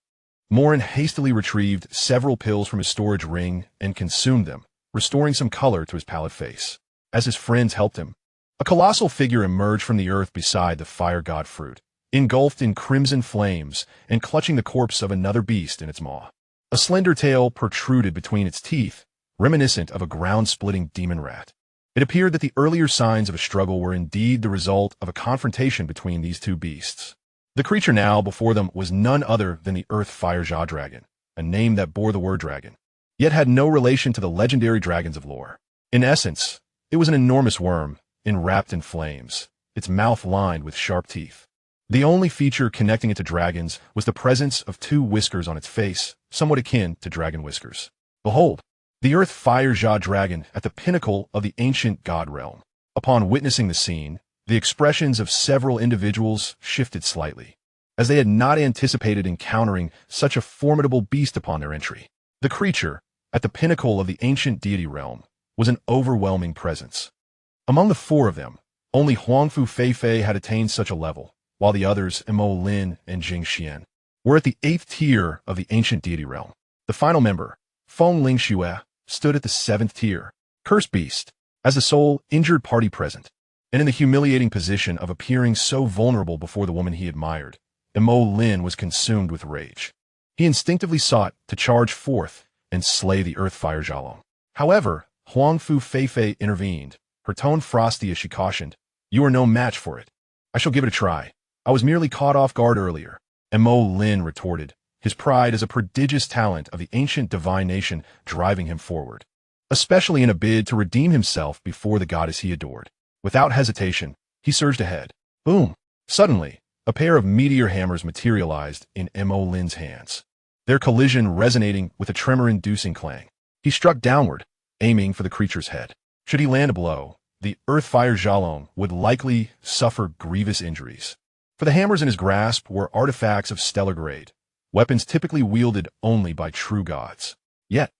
Morin hastily retrieved several pills from his storage ring and consumed them, restoring some color to his pallid face. As his friends helped him, a colossal figure emerged from the earth beside the fire god fruit, engulfed in crimson flames and clutching the corpse of another beast in its maw. A slender tail protruded between its teeth, reminiscent of a ground-splitting demon rat. It appeared that the earlier signs of a struggle were indeed the result of a confrontation between these 2 beasts. The creature now before them was none other than the Earth Fire Jia dragon, a name that bore the word dragon, yet had no relation to the legendary dragons of lore. In essence, it was an enormous worm, enwrapped in flames, its mouth lined with sharp teeth. The only feature connecting it to dragons was the presence of 2 whiskers on its face, somewhat akin to dragon whiskers. Behold, the Earth Fire Jia dragon at the pinnacle of the ancient god realm. Upon witnessing the scene, the expressions of several individuals shifted slightly, as they had not anticipated encountering such a formidable beast upon their entry. The creature, at the pinnacle of the ancient deity realm, was an overwhelming presence. Among the 4 of them, only Huangfu Feifei had attained such a level, while the others, Imo Lin and Jingxian, were at the 8th tier of the ancient deity realm. The final member, Feng Lingxue, stood at the 7th tier, cursed beast, as the sole injured party present, and in the humiliating position of appearing so vulnerable before the woman he admired. Imo Lin was consumed with rage. He instinctively sought to charge forth and slay the Earth Fire Jalong. However, Huangfu Feifei intervened, her tone frosty as she cautioned, "You are no match for it. I shall give it a try. I was merely caught off guard earlier." Imo Lin retorted, his pride as a prodigious talent of the ancient divine nation driving him forward, especially in a bid to redeem himself before the goddess he adored. Without hesitation, he surged ahead. Boom! Suddenly, a pair of meteor hammers materialized in Imo Lin's hands, their collision resonating with a tremor-inducing clang. He struck downward, aiming for the creature's head. Should he land a blow, the Earth Fire Jalong would likely suffer grievous injuries. For the hammers in his grasp were artifacts of stellar grade, weapons typically wielded only by true gods. Yet,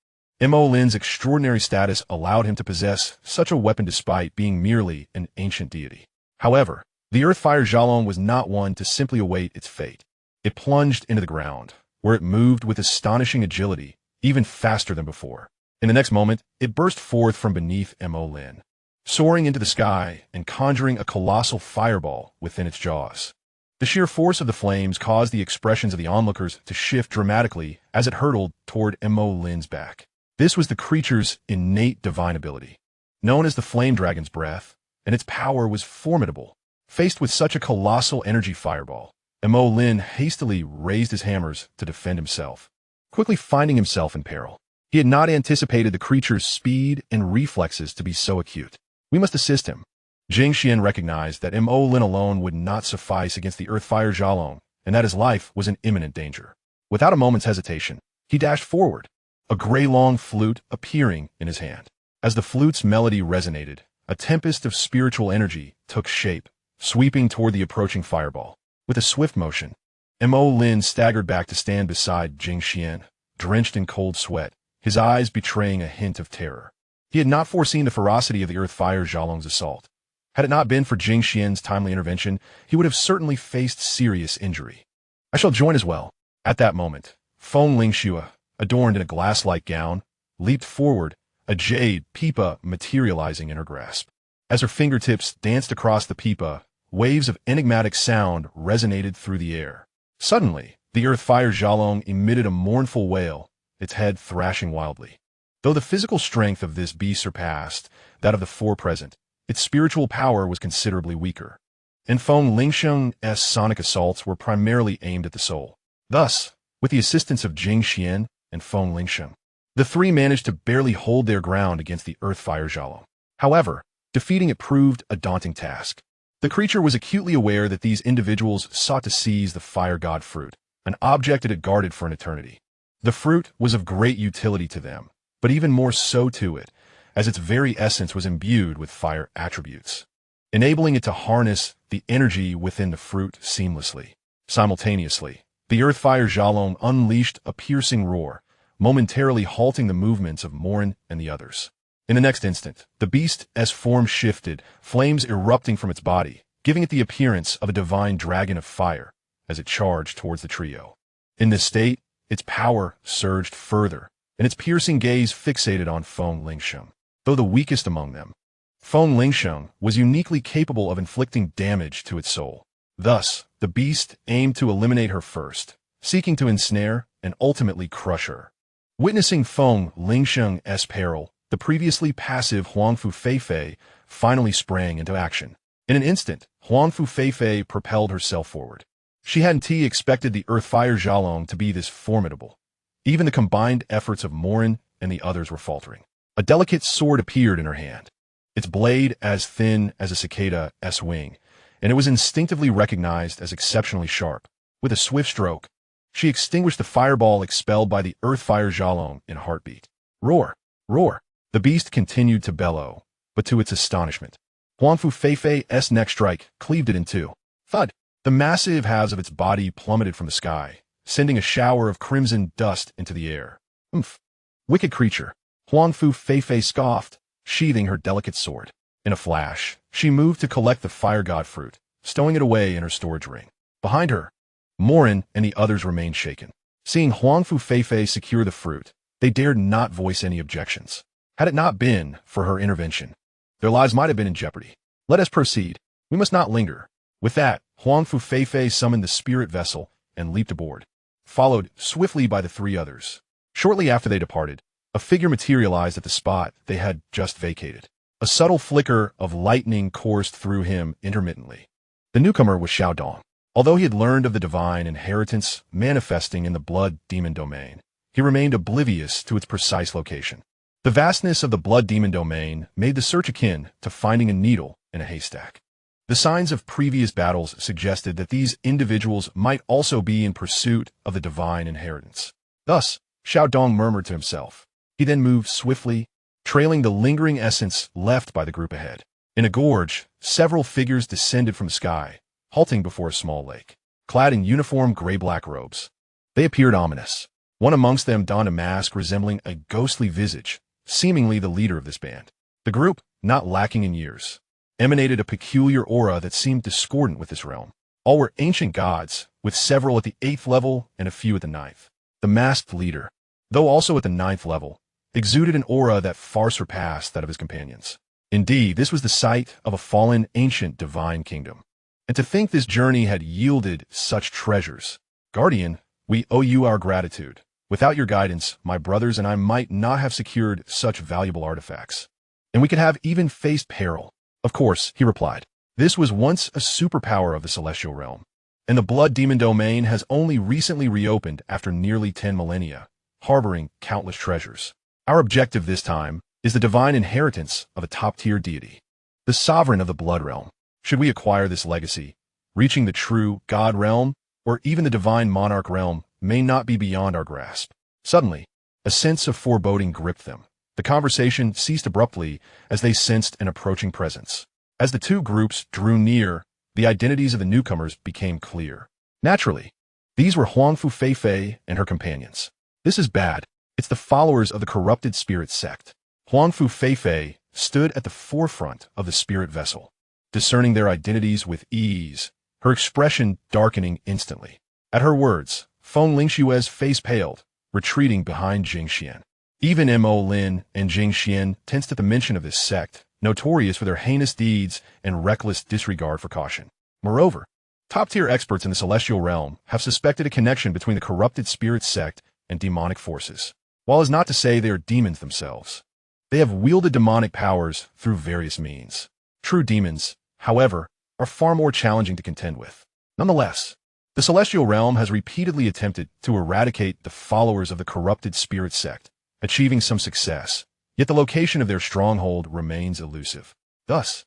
Imo Lin's extraordinary status allowed him to possess such a weapon despite being merely an ancient deity. However, the Earth Fire Jalong was not one to simply await its fate. It plunged into the ground, where it moved with astonishing agility, even faster than before. In the next moment, it burst forth from beneath Imo Lin, soaring into the sky and conjuring a colossal fireball within its jaws. The sheer force of the flames caused the expressions of the onlookers to shift dramatically as it hurtled toward Imo Lin's back. This was the creature's innate divine ability, known as the Flame Dragon's Breath, and its power was formidable. Faced with such a colossal energy fireball, Imo Lin hastily raised his hammers to defend himself, quickly finding himself in peril. He had not anticipated the creature's speed and reflexes to be so acute. "We must assist him." Jingxian recognized that Imo Lin alone would not suffice against the Earth Fire Jalong, and that his life was in imminent danger. Without a moment's hesitation, he dashed forward, a gray-long flute appearing in his hand. As the flute's melody resonated, a tempest of spiritual energy took shape, sweeping toward the approaching fireball. With a swift motion, Imo Lin staggered back to stand beside Jingxian, drenched in cold sweat, his eyes betraying a hint of terror. He had not foreseen the ferocity of the Earth Fire Jalong's assault. Had it not been for Jing Xian's timely intervention, he would have certainly faced serious injury. I shall join as well. At that moment, Feng Lingxue, adorned in a glass-like gown, leaped forward, a jade pipa materializing in her grasp. As her fingertips danced across the pipa, waves of enigmatic sound resonated through the air. Suddenly, the earth-fire Xiaolong emitted a mournful wail, its head thrashing wildly. Though the physical strength of this beast surpassed that of the four present, its spiritual power was considerably weaker. And Feng Lingxiang's sonic assaults were primarily aimed at the soul. Thus, with the assistance of Jing Xian and Feng Lingxiang, the three managed to barely hold their ground against the earth-fire Xiaolong. However, defeating it proved a daunting task. The creature was acutely aware that these individuals sought to seize the fire god fruit, an object it had guarded for an eternity. The fruit was of great utility to them, but even more so to it, as its very essence was imbued with fire attributes, enabling it to harness the energy within the fruit seamlessly. Simultaneously, the earth-fire Xiaolong unleashed a piercing roar, momentarily halting the movements of Morin and the others. In the next instant, the beast's form shifted, flames erupting from its body, giving it the appearance of a divine dragon of fire as it charged towards the trio. In this state, its power surged further, and its piercing gaze fixated on Feng Lingxiang. Though the weakest among them, Feng Lingxiang was uniquely capable of inflicting damage to its soul. Thus, the beast aimed to eliminate her first, seeking to ensnare and ultimately crush her. Witnessing Feng Lingxiang's peril, the previously passive Huangfu Feifei finally sprang into action. In an instant, Huangfu Feifei propelled herself forward. She hadn't expected the earth-fire Xiaolong to be this formidable. Even the combined efforts of Morin and the others were faltering. A delicate sword appeared in her hand, its blade as thin as a cicada's wing, and it was instinctively recognized as exceptionally sharp. With a swift stroke, she extinguished the fireball expelled by the earth-fire Xiaolong in a heartbeat. Roar! Roar! The beast continued to bellow, but to its astonishment, Huangfu Feifei's next strike cleaved it in two. Thud! The massive halves of its body plummeted from the sky, sending a shower of crimson dust into the air. Oomph! Wicked creature! Huangfu Feifei scoffed, sheathing her delicate sword. In a flash, she moved to collect the fire god fruit, stowing it away in her storage ring. Behind her, Morin and the others remained shaken. Seeing Huangfu Feifei secure the fruit, they dared not voice any objections. Had it not been for her intervention, their lives might have been in jeopardy. Let us proceed. We must not linger. With that, Huangfu Feifei summoned the spirit vessel and leaped aboard, followed swiftly by the three others. Shortly after they departed, a figure materialized at the spot they had just vacated. A subtle flicker of lightning coursed through him intermittently. The newcomer was Xiaodong. Although he had learned of the divine inheritance manifesting in the blood demon domain, he remained oblivious to its precise location. The vastness of the blood demon domain made the search akin to finding a needle in a haystack. The signs of previous battles suggested that these individuals might also be in pursuit of the divine inheritance. Thus, Xiaodong murmured to himself. He then moved swiftly, trailing the lingering essence left by the group ahead. In a gorge, several figures descended from the sky, halting before a small lake, clad in uniform gray-black robes. They appeared ominous. One amongst them donned a mask resembling a ghostly visage, seemingly the leader of this band. The group, not lacking in years, emanated a peculiar aura that seemed discordant with this realm. All were ancient gods, with several at the 8th level and a few at the 9th. The masked leader, though also at the 9th level, exuded an aura that far surpassed that of his companions. Indeed, this was the site of a fallen ancient divine kingdom. And to think this journey had yielded such treasures. Guardian, we owe you our gratitude. Without your guidance, my brothers and I might not have secured such valuable artifacts. And we could have even faced peril. Of course, he replied. This was once a superpower of the celestial realm, and the blood demon domain has only recently reopened after nearly 10 millennia, harboring countless treasures. Our objective this time is the divine inheritance of a top-tier deity, the sovereign of the blood realm. Should we acquire this legacy, reaching the true god realm, or even the divine monarch realm, may not be beyond our grasp. Suddenly, a sense of foreboding gripped them. The conversation ceased abruptly as they sensed an approaching presence. As the two groups drew near, the identities of the newcomers became clear. Naturally, these were Huangfu Feifei and her companions. This is bad. It's the followers of the corrupted spirit sect. Huangfu Feifei stood at the forefront of the spirit vessel. discerning their identities with ease, her expression darkening instantly. At her words, Feng Lingshue's face paled, retreating behind Xianxia. Even Mo Lin and Xianxia tensed at the mention of this sect, notorious for their heinous deeds and reckless disregard for caution. Moreover, top-tier experts in the celestial realm have suspected a connection between the corrupted spirit sect and demonic forces. While it's not to say they are demons themselves, they have wielded demonic powers through various means. True demons, however, are far more challenging to contend with. Nonetheless, the celestial realm has repeatedly attempted to eradicate the followers of the corrupted spirit sect, achieving some success, yet the location of their stronghold remains elusive. Thus,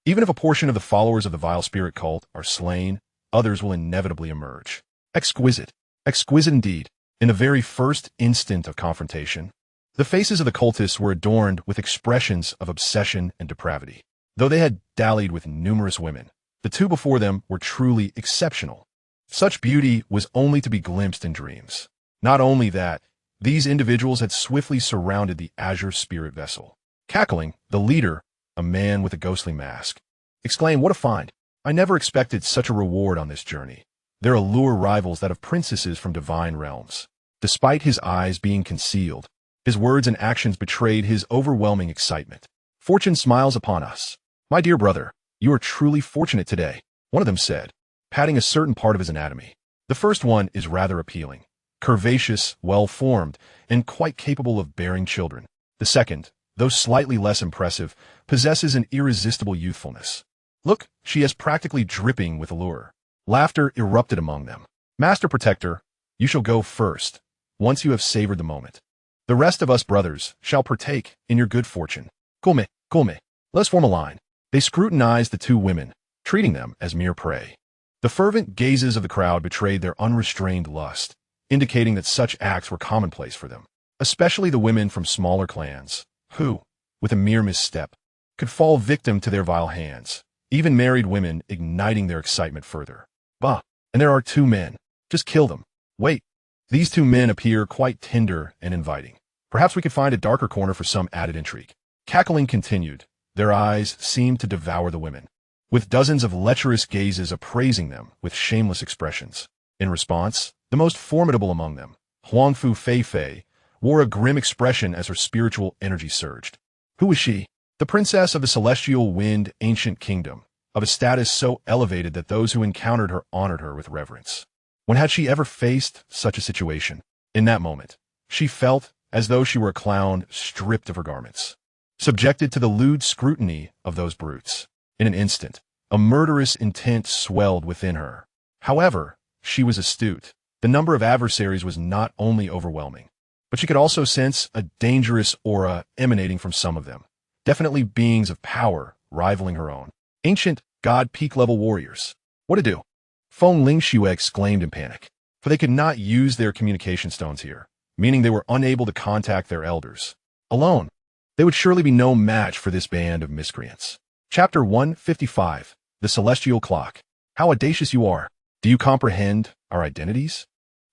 even if a portion of the followers of the vile spirit cult are slain, others will inevitably emerge. Exquisite. Exquisite indeed. In the very first instant of confrontation, the faces of the cultists were adorned with expressions of obsession and depravity. Though they had dallied with numerous women, the two before them were truly exceptional. Such beauty was only to be glimpsed in dreams. Not only that, these individuals had swiftly surrounded the azure spirit vessel. Cackling, the leader, a man with a ghostly mask, exclaimed, "What a find! I never expected such a reward on this journey. Their allure rivals that of princesses from divine realms." Despite his eyes being concealed, his words and actions betrayed his overwhelming excitement. "Fortune smiles upon us. My dear brother, you are truly fortunate today," one of them said, patting a certain part of his anatomy. The first one is rather appealing, curvaceous, well-formed, and quite capable of bearing children. The second, though slightly less impressive, possesses an irresistible youthfulness. "Look, she is practically dripping with allure." Laughter erupted among them. "Master Protector, you shall go first, once you have savored the moment. The rest of us brothers shall partake in your good fortune. Come, come, let's form a line." They scrutinized the two women, treating them as mere prey. The fervent gazes of the crowd betrayed their unrestrained lust, indicating that such acts were commonplace for them, especially the women from smaller clans, who, with a mere misstep, could fall victim to their vile hands, even married women igniting their excitement further. "Bah, and there are two men. Just kill them. Wait, these two men appear quite tender and inviting. Perhaps we could find a darker corner for some added intrigue." Cackling continued. Their eyes seemed to devour the women, with dozens of lecherous gazes appraising them with shameless expressions. In response, the most formidable among them, Huangfu Feifei, wore a grim expression as her spiritual energy surged. Who was she? The princess of the celestial wind ancient kingdom, of a status so elevated that those who encountered her honored her with reverence. When had she ever faced such a situation? In that moment, she felt as though she were a clown stripped of her garments, subjected to the lewd scrutiny of those brutes. In an instant, a murderous intent swelled within her. However, she was astute. The number of adversaries was not only overwhelming, but she could also sense a dangerous aura emanating from some of them, definitely beings of power rivaling her own. Ancient god peak-level warriors. What to do? Feng Lingxue exclaimed in panic, for they could not use their communication stones here, meaning they were unable to contact their elders. Alone, they would surely be no match for this band of miscreants. Chapter 155, The Celestial Clock. How audacious you are! Do you comprehend our identities?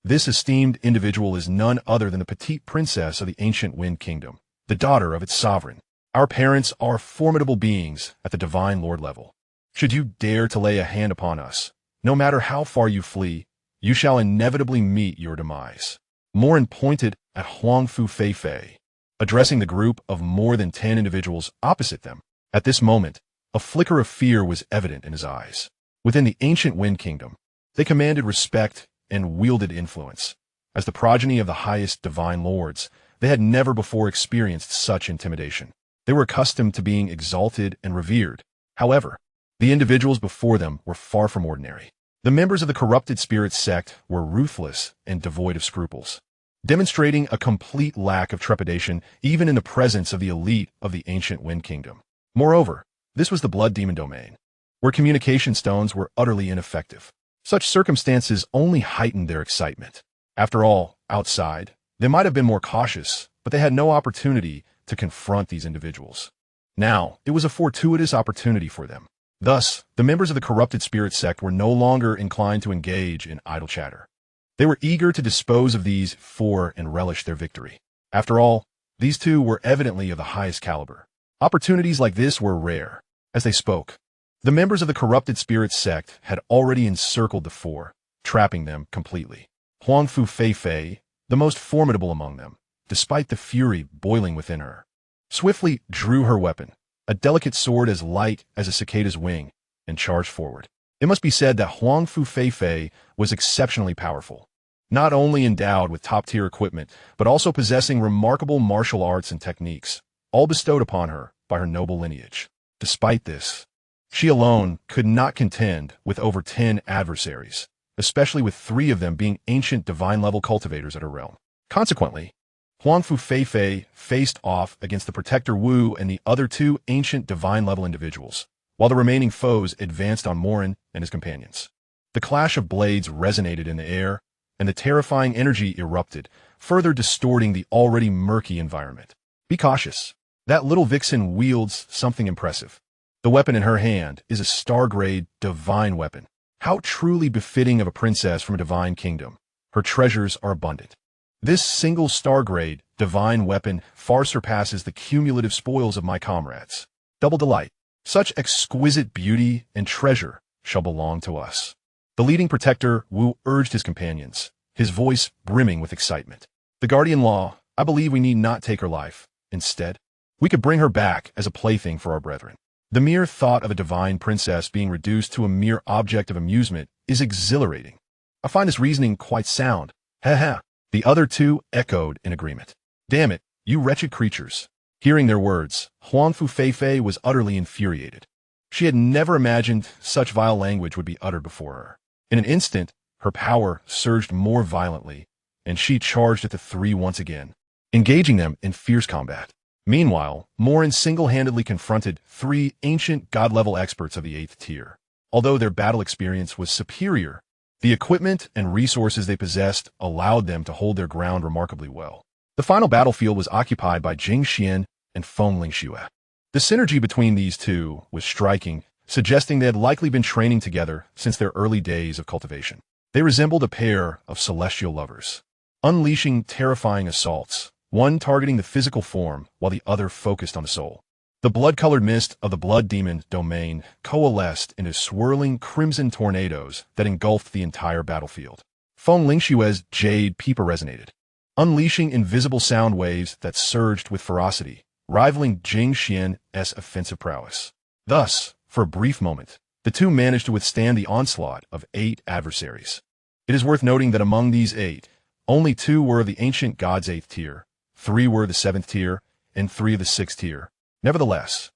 This esteemed individual is none other than the petite princess of the ancient Wind Kingdom, the daughter of its sovereign. Our parents are formidable beings at the Divine Lord level. Should you dare to lay a hand upon us, no matter how far you flee, you shall inevitably meet your demise. Morin pointed at Huangfu Feifei, addressing the group of more than 10 individuals opposite them. At this moment, a flicker of fear was evident in his eyes. Within the ancient Wind Kingdom, they commanded respect and wielded influence. As the progeny of the highest divine lords, they had never before experienced such intimidation. They were accustomed to being exalted and revered. However, the individuals before them were far from ordinary. The members of the corrupted spirit sect were ruthless and devoid of scruples, demonstrating a complete lack of trepidation even in the presence of the elite of the ancient Wind Kingdom. Moreover, this was the blood demon domain, where communication stones were utterly ineffective. Such circumstances only heightened their excitement. After all, outside, they might have been more cautious, but they had no opportunity to confront these individuals. Now, it was a fortuitous opportunity for them. Thus, the members of the corrupted spirit sect were no longer inclined to engage in idle chatter. They were eager to dispose of these for and relish their victory. After all, these two were evidently of the highest caliber. Opportunities like this were rare. As they spoke, The members of the corrupted spirit sect had already encircled the four, trapping them completely. Huangfu Feifei, the most formidable among them, despite the fury boiling within her, swiftly drew her weapon, a delicate sword as light as a cicada's wing, and charged forward. It must be said that Huangfu Feifei was exceptionally powerful, not only endowed with top-tier equipment, but also possessing remarkable martial arts and techniques, all bestowed upon her by her noble lineage. Despite this, she alone could not contend with over 10 adversaries, especially with 3 of them being ancient divine-level cultivators at her realm. Consequently, Huangfu Feifei faced off against the Protector Wu and the other 2 ancient divine-level individuals, while the remaining foes advanced on Morin and his companions. The clash of blades resonated in the air, and the terrifying energy erupted, further distorting the already murky environment. Be cautious. That little vixen wields something impressive. The weapon in her hand is a star-grade divine weapon. How truly befitting of a princess from a divine kingdom. Her treasures are abundant. This single star-grade divine weapon far surpasses the cumulative spoils of my comrades. Double delight. Such exquisite beauty and treasure shall belong to us. The leading protector Wu urged his companions, his voice brimming with excitement. The guardian-law, I believe we need not take her life. Instead, we could bring her back as a plaything for our brethren. The mere thought of a divine princess being reduced to a mere object of amusement is exhilarating. I find this reasoning quite sound. Ha ha. The other 2 echoed in agreement. Damn it, you wretched creatures. Hearing their words, Huangfu Feifei was utterly infuriated. She had never imagined such vile language would be uttered before her. In an instant, her power surged more violently, and she charged at the 3 once again, engaging them in fierce combat. Meanwhile, Morin single-handedly confronted 3 ancient god-level experts of the 8th tier. Although their battle experience was superior, the equipment and resources they possessed allowed them to hold their ground remarkably well. The final battlefield was occupied by Jing Xian and Feng Lingxue. The synergy between these 2 was striking, suggesting they had likely been training together since their early days of cultivation. They resembled a pair of celestial lovers, unleashing terrifying assaults, one targeting the physical form while the other focused on the soul. The blood-colored mist of the blood demon domain coalesced into swirling crimson tornadoes that engulfed the entire battlefield. Feng Lingxue's jade pipa resonated, unleashing invisible sound waves that surged with ferocity, rivaling Jing Xian's offensive prowess. Thus, for a brief moment, the 2 managed to withstand the onslaught of 8 adversaries. It is worth noting that among these 8, only 2 were of the ancient gods' 8th tier, 3 were the 7th tier, and 3 of the 6th tier. Nevertheless,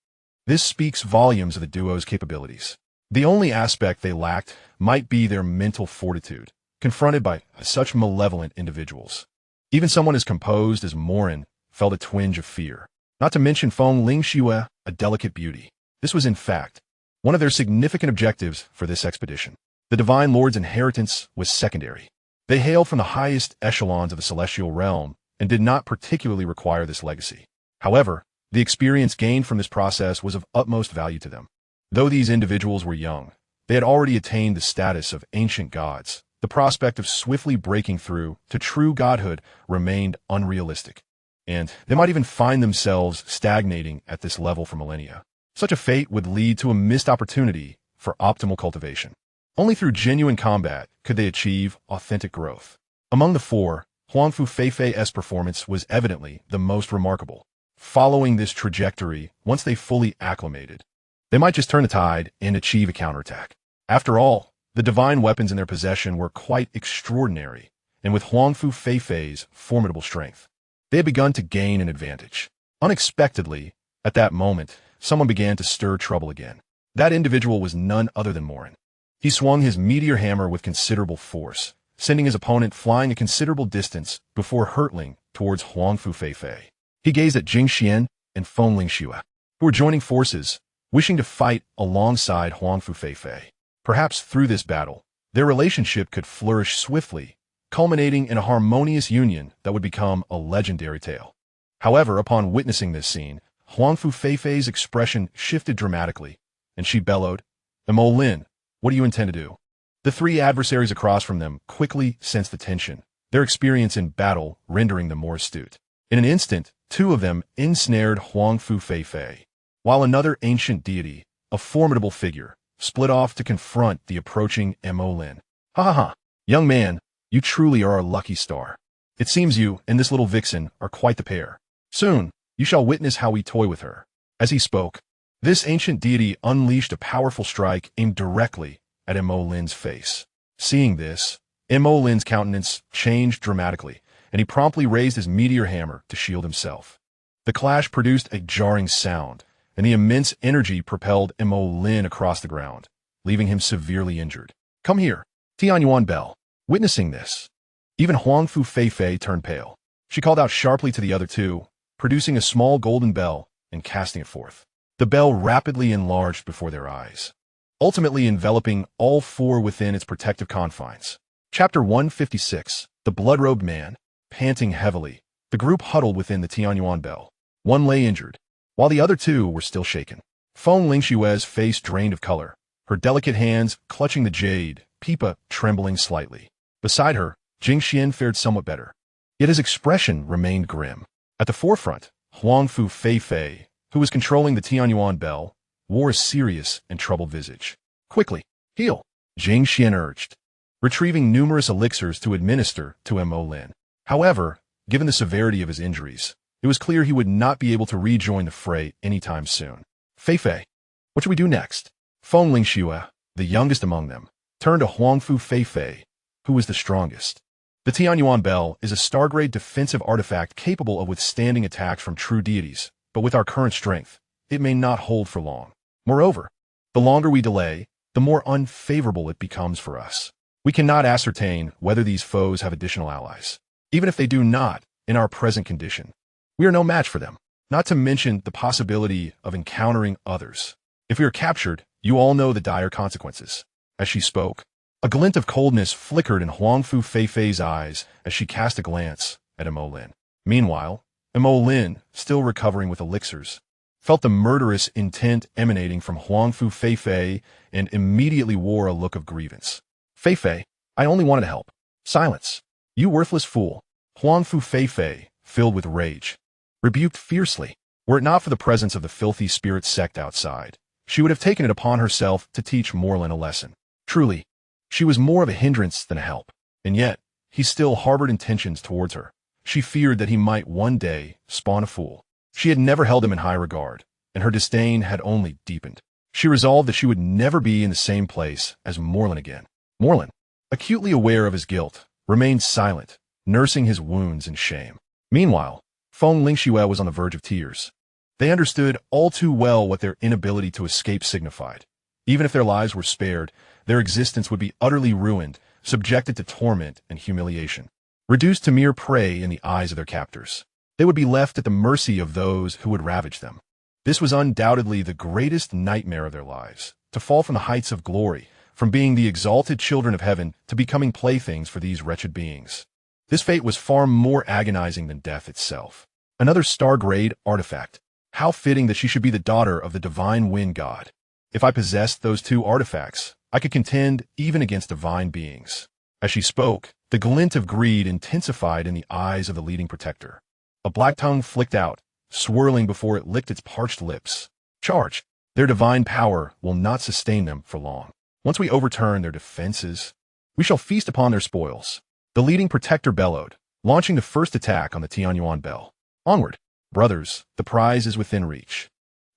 this speaks volumes of the duo's capabilities. The only aspect they lacked might be their mental fortitude, confronted by such malevolent individuals. Even someone as composed as Morin felt a twinge of fear, not to mention Feng Lingxue, a delicate beauty. This was, in fact, one of their significant objectives for this expedition. The Divine Lord's inheritance was secondary. They hailed from the highest echelons of the celestial realm and did not particularly require this legacy. However, the experience gained from this process was of utmost value to them. Though these individuals were young, they had already attained the status of ancient gods. The prospect of swiftly breaking through to true godhood remained unrealistic, and they might even find themselves stagnating at this level for millennia. Such a fate would lead to a missed opportunity for optimal cultivation. Only through genuine combat could they achieve authentic growth. Among the 4, Huangfu Feifei's performance was evidently the most remarkable. Following this trajectory, once they fully acclimated, they might just turn the tide and achieve a counterattack. After all, the divine weapons in their possession were quite extraordinary, and with Huangfu Feifei's formidable strength, they had begun to gain an advantage. Unexpectedly, at that moment, someone began to stir trouble again. That individual was none other than Morin. He swung his meteor hammer with considerable force, sending his opponent flying a considerable distance before hurtling towards Huangfu Feifei. He gazed at Jing Xian and Feng Lingxue, who were joining forces, wishing to fight alongside Huangfu Feifei. Perhaps through this battle, their relationship could flourish swiftly, culminating in a harmonious union that would become a legendary tale. However, upon witnessing this scene, Huangfu Feifei's expression shifted dramatically, and she bellowed, "Mo Lin, what do you intend to do?" The 3 adversaries across from them quickly sensed the tension, their experience in battle rendering them more astute. In an instant, 2 of them ensnared Huangfu Feifei, while another ancient deity, a formidable figure, split off to confront the approaching Mo Lin. Ha ha ha, young man, you truly are our lucky star. It seems you and this little vixen are quite the pair. Soon, you shall witness how we toy with her. As he spoke, this ancient deity unleashed a powerful strike aimed directly at Mo Lin's face. Seeing this, Mo Lin's countenance changed dramatically, and he promptly raised his meteor hammer to shield himself. The clash produced a jarring sound, and the immense energy propelled Mo Lin across the ground, leaving him severely injured. Come here, Tianyuan Bell. Witnessing this, even Huang Fu Fei turned pale. She called out sharply to the other two, producing a small golden bell and casting it forth. The bell rapidly enlarged before their eyes, ultimately enveloping all four within its protective confines. Chapter 156, The Blood-Robed Man. Panting heavily, the group huddled within the Tianyuan Bell. One lay injured, while the other two were still shaken. Feng Lingshue's face drained of color, her delicate hands clutching the jade, Pipa trembling slightly. Beside her, Jingxian fared somewhat better, yet his expression remained grim. At the forefront, Huang Fu Fei, who was controlling the Tianyuan Bell, wore a serious and troubled visage. Quickly, heal, Jingxian urged, retrieving numerous elixirs to administer to Mo Lin. However, given the severity of his injuries, it was clear he would not be able to rejoin the fray anytime soon. Fei, what should we do next? Feng Lingxue, the youngest among them, turned to Huang Fu Fei, who was the strongest. The Tianyuan Bell is a star-grade defensive artifact capable of withstanding attacks from true deities, but with our current strength, it may not hold for long. Moreover, the longer we delay, the more unfavorable it becomes for us. We cannot ascertain whether these foes have additional allies. Even if they do not, in our present condition, we are no match for them, not to mention the possibility of encountering others. If we are captured, you all know the dire consequences. As she spoke, a glint of coldness flickered in Huang Fu Fei's eyes as she cast a glance at Mo Lin. Meanwhile, Mo Lin, still recovering with elixirs, felt the murderous intent emanating from Huang Fu Fei and immediately wore a look of grievance. Fei, I only wanted to help. Silence. You worthless fool. Huang Fu Fei, filled with rage, rebuked fiercely. Were it not for the presence of the filthy spirit sect outside, she would have taken it upon herself to teach Morlin a lesson. Truly, she was more of a hindrance than a help, and yet he still harbored intentions towards her. She feared that he might one day spawn a fool. She had never held him in high regard, and her disdain had only deepened. She resolved that she would never be in the same place as Morlin again. Morlin, acutely aware of his guilt, remained silent, nursing his wounds in shame. Meanwhile, Feng Lingxue was on the verge of tears. They understood all too well what their inability to escape signified. Even if their lives were spared, their existence would be utterly ruined, subjected to torment and humiliation, reduced to mere prey in the eyes of their captors. They would be left at the mercy of those who would ravage them. This was undoubtedly the greatest nightmare of their lives, to fall from the heights of glory, from being the exalted children of heaven to becoming playthings for these wretched beings. This fate was far more agonizing than death itself. Another star-grade artifact. How fitting that she should be the daughter of the divine wind god. If I possessed those two artifacts, I could contend even against divine beings. As she spoke, the glint of greed intensified in the eyes of the leading protector. A black tongue flicked out, swirling before it licked its parched lips. Charge! Their divine power will not sustain them for long. Once we overturn their defenses, we shall feast upon their spoils. The leading protector bellowed, launching the first attack on the Tianyuan Bell. Onward, brothers, the prize is within reach.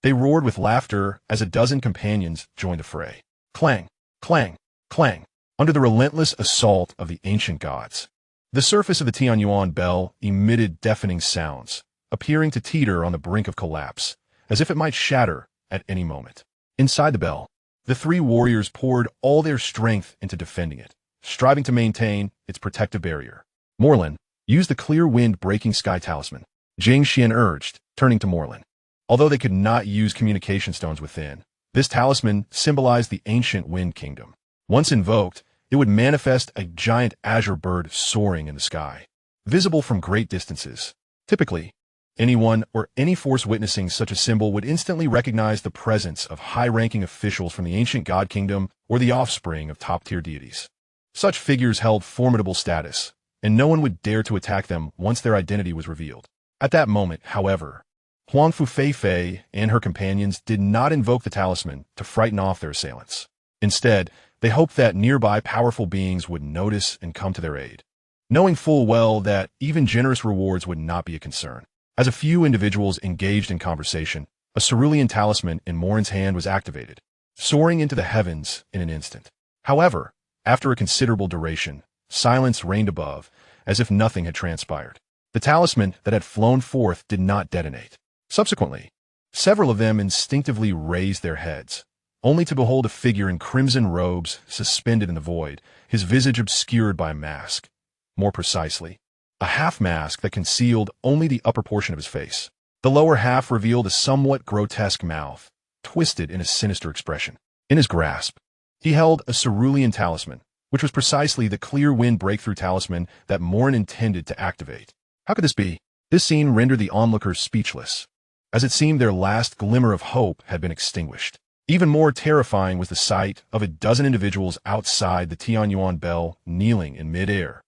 They roared with laughter as a dozen companions joined the fray. Clang, clang, clang, under the relentless assault of the ancient gods. The surface of the Tianyuan Bell emitted deafening sounds, appearing to teeter on the brink of collapse, as if it might shatter at any moment. Inside the bell, the three warriors poured all their strength into defending it, striving to maintain its protective barrier. Morlin, use the clear wind-breaking sky talisman, Jingxian urged, turning to Morlin. Although they could not use communication stones within, this talisman symbolized the ancient wind kingdom. Once invoked, it would manifest a giant azure bird soaring in the sky, visible from great distances. Typically, anyone or any force witnessing such a symbol would instantly recognize the presence of high-ranking officials from the ancient god kingdom or the offspring of top-tier deities. Such figures held formidable status, and no one would dare to attack them once their identity was revealed. At that moment, however, Huangfu Feifei and her companions did not invoke the talisman to frighten off their assailants. Instead, they hoped that nearby powerful beings would notice and come to their aid, knowing full well that even generous rewards would not be a concern. As a few individuals engaged in conversation, a cerulean talisman in Morin's hand was activated, soaring into the heavens in an instant. However, after a considerable duration, silence reigned above, as if nothing had transpired. The talisman that had flown forth did not detonate. Subsequently, several of them instinctively raised their heads, only to behold a figure in crimson robes suspended in the void, his visage obscured by a mask. More precisely, a half-mask that concealed only the upper portion of his face. The lower half revealed a somewhat grotesque mouth, twisted in a sinister expression. In his grasp, he held a cerulean talisman, which was precisely the clear wind breakthrough talisman that Morin intended to activate. How could this be? This scene rendered the onlookers speechless, as it seemed their last glimmer of hope had been extinguished. Even more terrifying was the sight of a dozen individuals outside the Tianyuan bell kneeling in midair,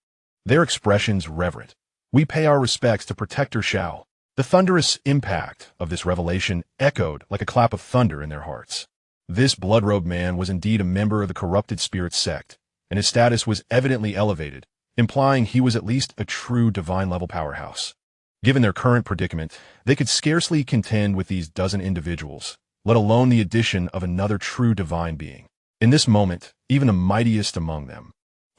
their expressions reverent. We pay our respects to Protector Xiao. The thunderous impact of this revelation echoed like a clap of thunder in their hearts. This blood-robed man was indeed a member of the corrupted spirit sect, and his status was evidently elevated, implying he was at least a true divine-level powerhouse. Given their current predicament, they could scarcely contend with these dozen individuals, let alone the addition of another true divine being. In this moment, even the mightiest among them,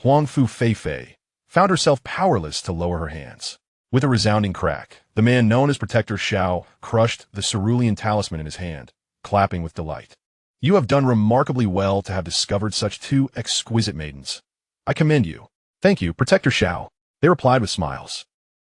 Huangfu Feifei, found herself powerless to lower her hands. With a resounding crack, the man known as Protector Xiao crushed the cerulean talisman in his hand, clapping with delight. You have done remarkably well to have discovered such two exquisite maidens. I commend you. Thank you, Protector Xiao, they replied with smiles.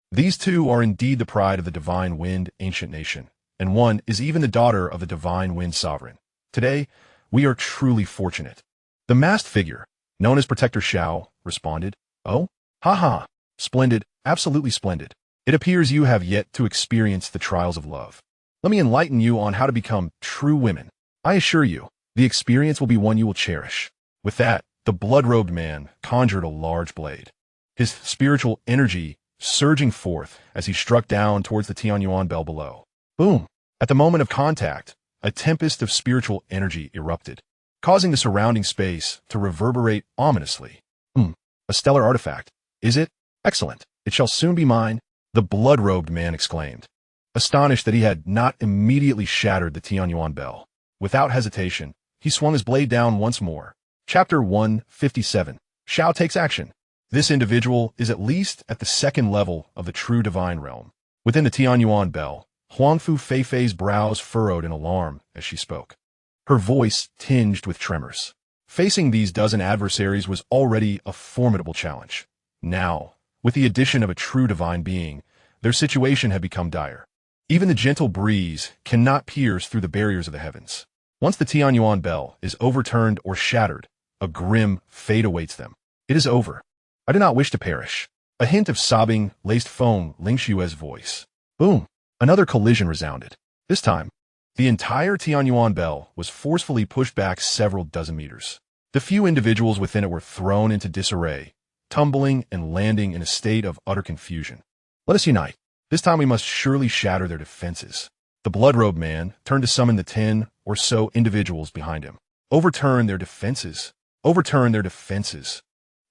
These two are indeed the pride of the Divine Wind ancient nation, and one is even the daughter of the Divine Wind sovereign. Today, we are truly fortunate. The masked figure, known as Protector Xiao, responded, Oh? Ha. Splendid, absolutely splendid. It appears you have yet to experience the trials of love. Let me enlighten you on how to become true women. I assure you, the experience will be one you will cherish. With that, the blood-robed man conjured a large blade, his spiritual energy surging forth as he struck down towards the Tianyuan bell below. Boom! At the moment of contact, a tempest of spiritual energy erupted, causing the surrounding space to reverberate ominously. A stellar artifact. Is it? Excellent. It shall soon be mine, the blood-robed man exclaimed, astonished that he had not immediately shattered the Tianyuan bell. Without hesitation, he swung his blade down once more. Chapter 157. Xiao takes action. This individual is at least at the second level of the true divine realm. Within the Tianyuan bell, Huangfu Feifei's brows furrowed in alarm as she spoke, her voice tinged with tremors. Facing these dozen adversaries was already a formidable challenge. Now, with the addition of a true divine being, their situation had become dire. Even the gentle breeze cannot pierce through the barriers of the heavens. Once the Tianyuan bell is overturned or shattered, a grim fate awaits them. It is over. I do not wish to perish. A hint of sobbing laced foam Lingshue's voice. Boom! Another collision resounded. This time, the entire Tianyuan bell was forcefully pushed back several dozen meters. The few individuals within it were thrown into disarray, tumbling and landing in a state of utter confusion. Let us unite. This time we must surely shatter their defenses. The blood-robed man turned to summon the 10 or so individuals behind him. Overturn their defenses. Overturn their defenses.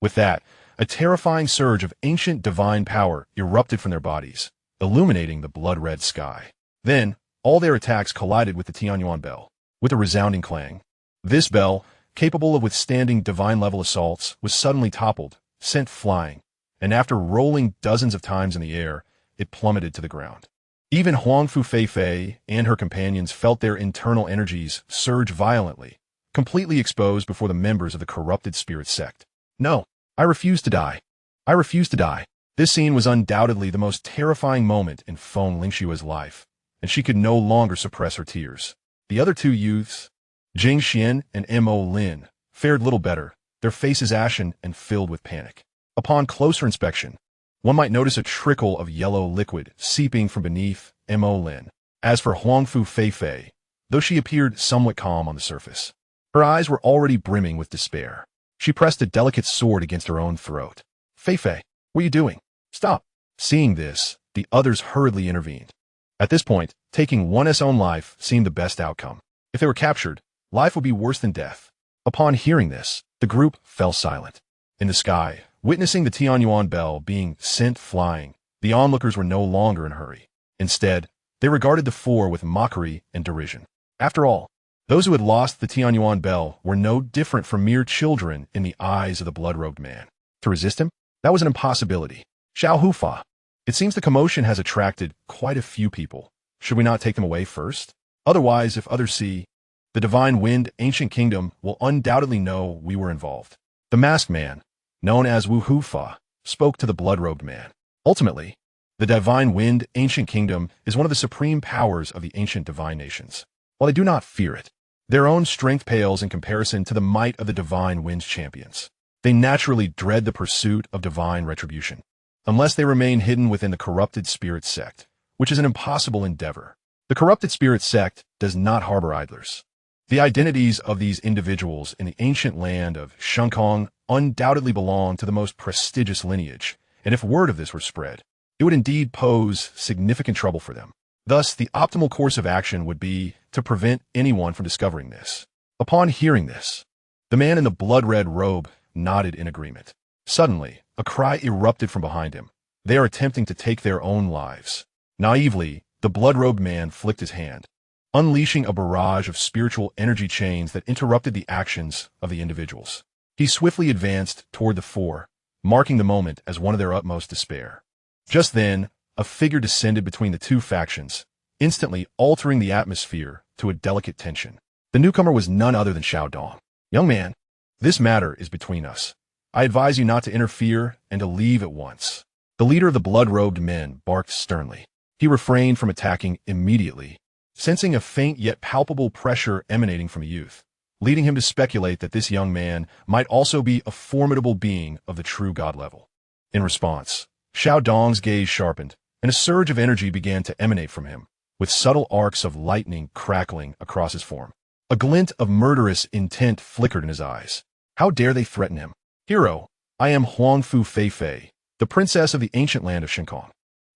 With that, a terrifying surge of ancient divine power erupted from their bodies, illuminating the blood-red sky. Then, all their attacks collided with the Tianyuan bell. With a resounding clang, this bell, capable of withstanding divine-level assaults, was suddenly toppled, sent flying, and after rolling dozens of times in the air, it plummeted to the ground. Even Huangfu Feifei and her companions felt their internal energies surge violently, completely exposed before the members of the corrupted spirit sect. No, I refuse to die. I refuse to die. This scene was undoubtedly the most terrifying moment in Feng Lingshue's life, and she could no longer suppress her tears. The other two youths, Jing Xian and Mo Lin, fared little better, their faces ashen and filled with panic. Upon closer inspection, one might notice a trickle of yellow liquid seeping from beneath Mo Lin. As for Huangfu Feifei, though she appeared somewhat calm on the surface, her eyes were already brimming with despair. She pressed a delicate sword against her own throat. Feifei, what are you doing? Stop. Seeing this, the others hurriedly intervened. At this point, taking one's own life seemed the best outcome. If they were captured, life would be worse than death. Upon hearing this, the group fell silent. In the sky, witnessing the Tianyuan bell being sent flying, the onlookers were no longer in a hurry. Instead, they regarded the four with mockery and derision. After all, those who had lost the Tianyuan bell were no different from mere children in the eyes of the blood-robed man. To resist him? That was an impossibility. Xiao Hufa. It seems the commotion has attracted quite a few people. Should we not take them away first? Otherwise, if others see, the Divine Wind Ancient Kingdom will undoubtedly know we were involved. The masked man, known as Wu Hufa, spoke to the blood-robed man. Ultimately, the Divine Wind Ancient Kingdom is one of the supreme powers of the ancient divine nations. While they do not fear it, their own strength pales in comparison to the might of the Divine Wind's champions. They naturally dread the pursuit of divine retribution, unless they remain hidden within the corrupted spirit sect, which is an impossible endeavor. The corrupted spirit sect does not harbor idlers. The identities of these individuals in the ancient land of Xianxia undoubtedly belong to the most prestigious lineage, and if word of this were spread, it would indeed pose significant trouble for them. Thus, the optimal course of action would be to prevent anyone from discovering this. Upon hearing this, the man in the blood-red robe nodded in agreement. Suddenly, a cry erupted from behind him. They are attempting to take their own lives. Naively, the blood-robed man flicked his hand, unleashing a barrage of spiritual energy chains that interrupted the actions of the individuals. He swiftly advanced toward the four, marking the moment as one of their utmost despair. Just then, a figure descended between the two factions, instantly altering the atmosphere to a delicate tension. The newcomer was none other than Xiao Dong. Young man, this matter is between us. I advise you not to interfere and to leave at once. The leader of the blood-robed men barked sternly. He refrained from attacking immediately, sensing a faint yet palpable pressure emanating from the youth, leading him to speculate that this young man might also be a formidable being of the true god level. In response, Xiao Dong's gaze sharpened, and a surge of energy began to emanate from him, with subtle arcs of lightning crackling across his form. A glint of murderous intent flickered in his eyes. How dare they threaten him? Hero, I am Huangfu Feifei, the princess of the ancient land of Xianxia.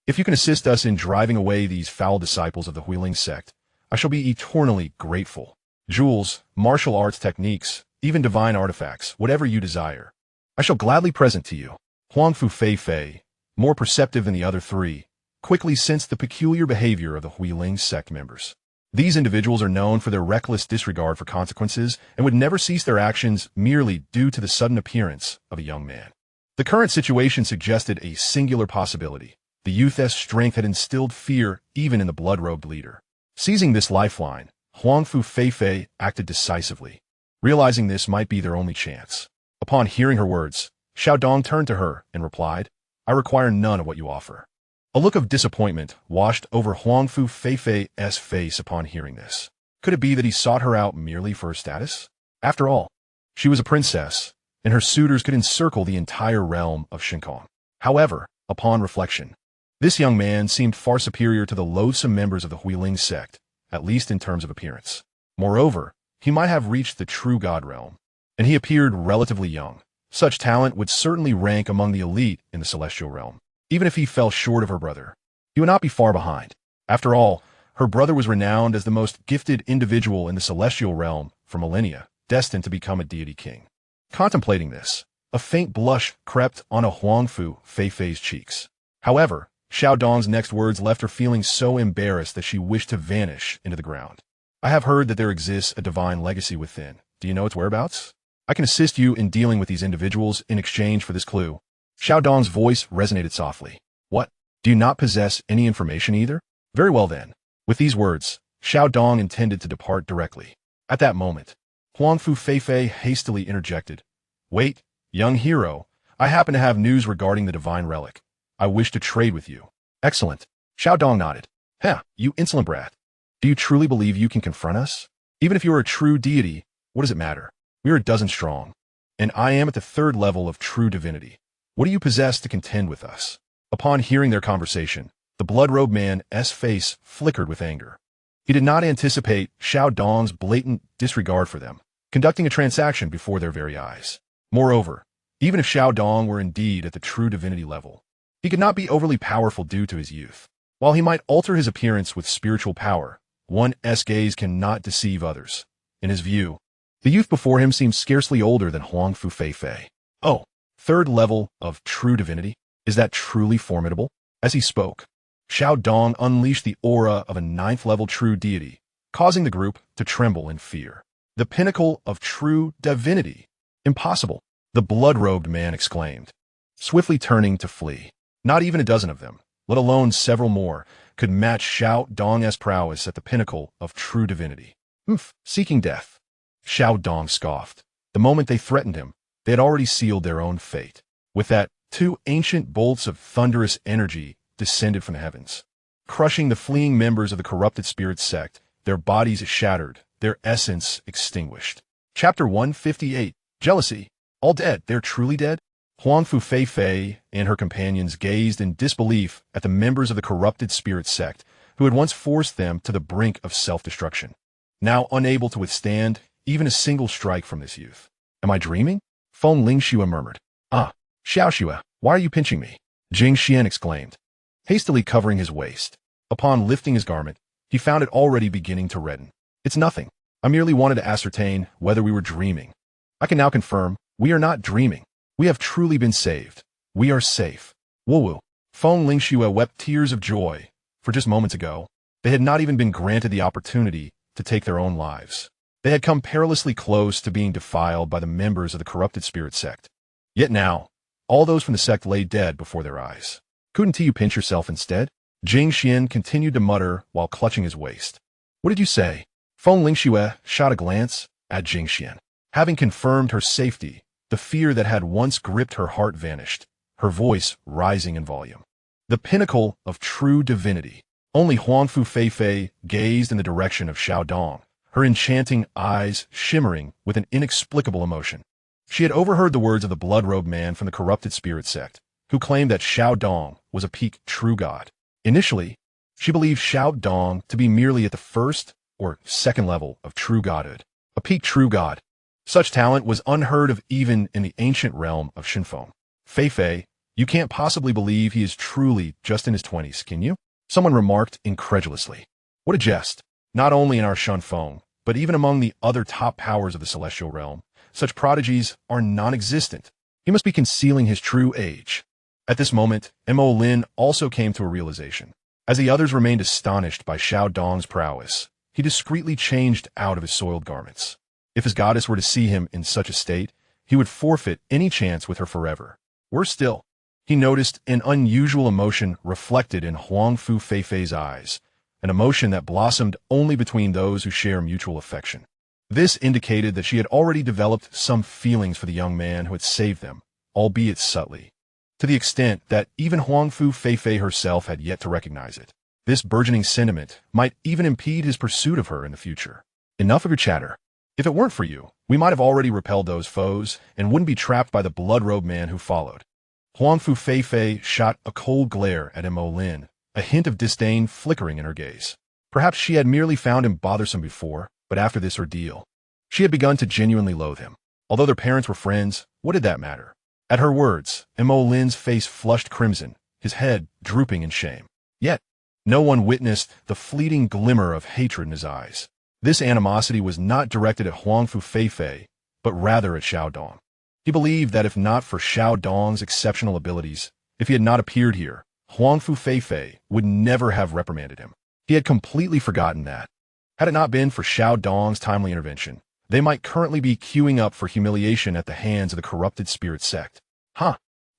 If you can assist us in driving away these foul disciples of the Yuxian Sect, I shall be eternally grateful. Jewels, martial arts techniques, even divine artifacts, whatever you desire, I shall gladly present to you. Huangfu Feifei, more perceptive than the other three, quickly sensed the peculiar behavior of the Yuxian Sect members. These individuals are known for their reckless disregard for consequences and would never cease their actions merely due to the sudden appearance of a young man. The current situation suggested a singular possibility. The youth's strength had instilled fear even in the blood-robed leader. Seizing this lifeline, Huangfu Feifei acted decisively, realizing this might be their only chance. Upon hearing her words, Xiao Dong turned to her and replied, I require none of what you offer. A look of disappointment washed over Huangfu Feifei's face upon hearing this. Could it be that he sought her out merely for her status? After all, she was a princess, and her suitors could encircle the entire realm of Xianxia. However, upon reflection, this young man seemed far superior to the loathsome members of the Yuxian Sect, at least in terms of appearance. Moreover, he might have reached the true god realm, and he appeared relatively young. Such talent would certainly rank among the elite in the celestial realm. Even if he fell short of her brother, he would not be far behind. After all, her brother was renowned as the most gifted individual in the celestial realm for millennia, destined to become a deity king. Contemplating this, a faint blush crept on a Huangfu Feifei's cheeks. However, Xiao Dong's next words left her feeling so embarrassed that she wished to vanish into the ground. I have heard that there exists a divine legacy within. Do you know its whereabouts? I can assist you in dealing with these individuals in exchange for this clue. Xiao Dong's voice resonated softly. What? Do you not possess any information either? Very well then. With these words, Xiao Dong intended to depart directly. At that moment, Huangfu Feifei hastily interjected. Wait, young hero, I happen to have news regarding the divine relic. I wish to trade with you. Excellent. Xiao Dong nodded. You insolent brat. Do you truly believe you can confront us? Even if you are a true deity, what does it matter? We are a dozen strong, and I am at the third level of true divinity. What do you possess to contend with us? Upon hearing their conversation, the blood-robed man's face flickered with anger. He did not anticipate Xiao Dong's blatant disregard for them, conducting a transaction before their very eyes. Moreover, even if Xiao Dong were indeed at the true divinity level, he could not be overly powerful due to his youth. While he might alter his appearance with spiritual power, one's gaze cannot deceive others. In his view, the youth before him seemed scarcely older than Huangfu Feifei. Oh, third level of true divinity? Is that truly formidable? As he spoke, Xiao Dong unleashed the aura of a ninth-level true deity, causing the group to tremble in fear. The pinnacle of true divinity. Impossible, the blood-robed man exclaimed, swiftly turning to flee. Not even a dozen of them, let alone several more, could match Xiao Dong's prowess at the pinnacle of true divinity. Seeking death. Xiao Dong scoffed. The moment they threatened him, they had already sealed their own fate. With that, two ancient bolts of thunderous energy descended from the heavens, crushing the fleeing members of the corrupted spirit sect, their bodies shattered, their essence extinguished. Chapter 158. Jealousy. All dead. They're truly dead? Huangfu Feifei and her companions gazed in disbelief at the members of the corrupted spirit sect who had once forced them to the brink of self-destruction, now unable to withstand even a single strike from this youth. Am I dreaming? Feng Lingxue murmured. Xiaoxue, why are you pinching me? Xianxia exclaimed, hastily covering his waist. Upon lifting his garment, he found it already beginning to redden. It's nothing. I merely wanted to ascertain whether we were dreaming. I can now confirm, we are not dreaming. We have truly been saved. We are safe. Woo-woo. Feng Lingxue wept tears of joy, for just moments ago, they had not even been granted the opportunity to take their own lives. They had come perilously close to being defiled by the members of the corrupted spirit sect. Yet now, all those from the sect lay dead before their eyes. Couldn't you pinch yourself instead? Jingxian continued to mutter while clutching his waist. What did you say? Feng Lingxue shot a glance at Jingxian. Having confirmed her safety, the fear that had once gripped her heart vanished, her voice rising in volume. The pinnacle of true divinity. Only Huangfu Feifei gazed in the direction of Xiao Dong, her enchanting eyes shimmering with an inexplicable emotion. She had overheard the words of the blood-robed man from the corrupted spirit sect, who claimed that Xiao Dong was a peak true god. Initially, she believed Xiao Dong to be merely at the first or second level of true godhood, a peak true god. Such talent was unheard of even in the ancient realm of Shinfeng. Feifei, you can't possibly believe he is truly just in his 20s, can you? Someone remarked incredulously. What a jest. Not only in our Shinfeng, but even among the other top powers of the celestial realm, such prodigies are non-existent. He must be concealing his true age. At this moment, Mo Lin also came to a realization. As the others remained astonished by Xiao Dong's prowess, he discreetly changed out of his soiled garments. If his goddess were to see him in such a state, he would forfeit any chance with her forever. Worse still, he noticed an unusual emotion reflected in Huangfu Feifei's eyes, an emotion that blossomed only between those who share mutual affection. This indicated that she had already developed some feelings for the young man who had saved them, albeit subtly, to the extent that even Huangfu Feifei herself had yet to recognize it. This burgeoning sentiment might even impede his pursuit of her in the future. Enough of your chatter. If it weren't for you, we might have already repelled those foes and wouldn't be trapped by the blood-robed man who followed. Huangfu Feifei shot a cold glare at Mo Lin, a hint of disdain flickering in her gaze. Perhaps she had merely found him bothersome before, but after this ordeal, she had begun to genuinely loathe him. Although their parents were friends, what did that matter? At her words, Mo Lin's face flushed crimson, his head drooping in shame. Yet, no one witnessed the fleeting glimmer of hatred in his eyes. This animosity was not directed at Huangfu Feifei, but rather at Xiao Dong. He believed that if not for Xiao Dong's exceptional abilities, if he had not appeared here, Huangfu Feifei would never have reprimanded him. He had completely forgotten that. Had it not been for Xiao Dong's timely intervention, they might currently be queuing up for humiliation at the hands of the corrupted spirit sect.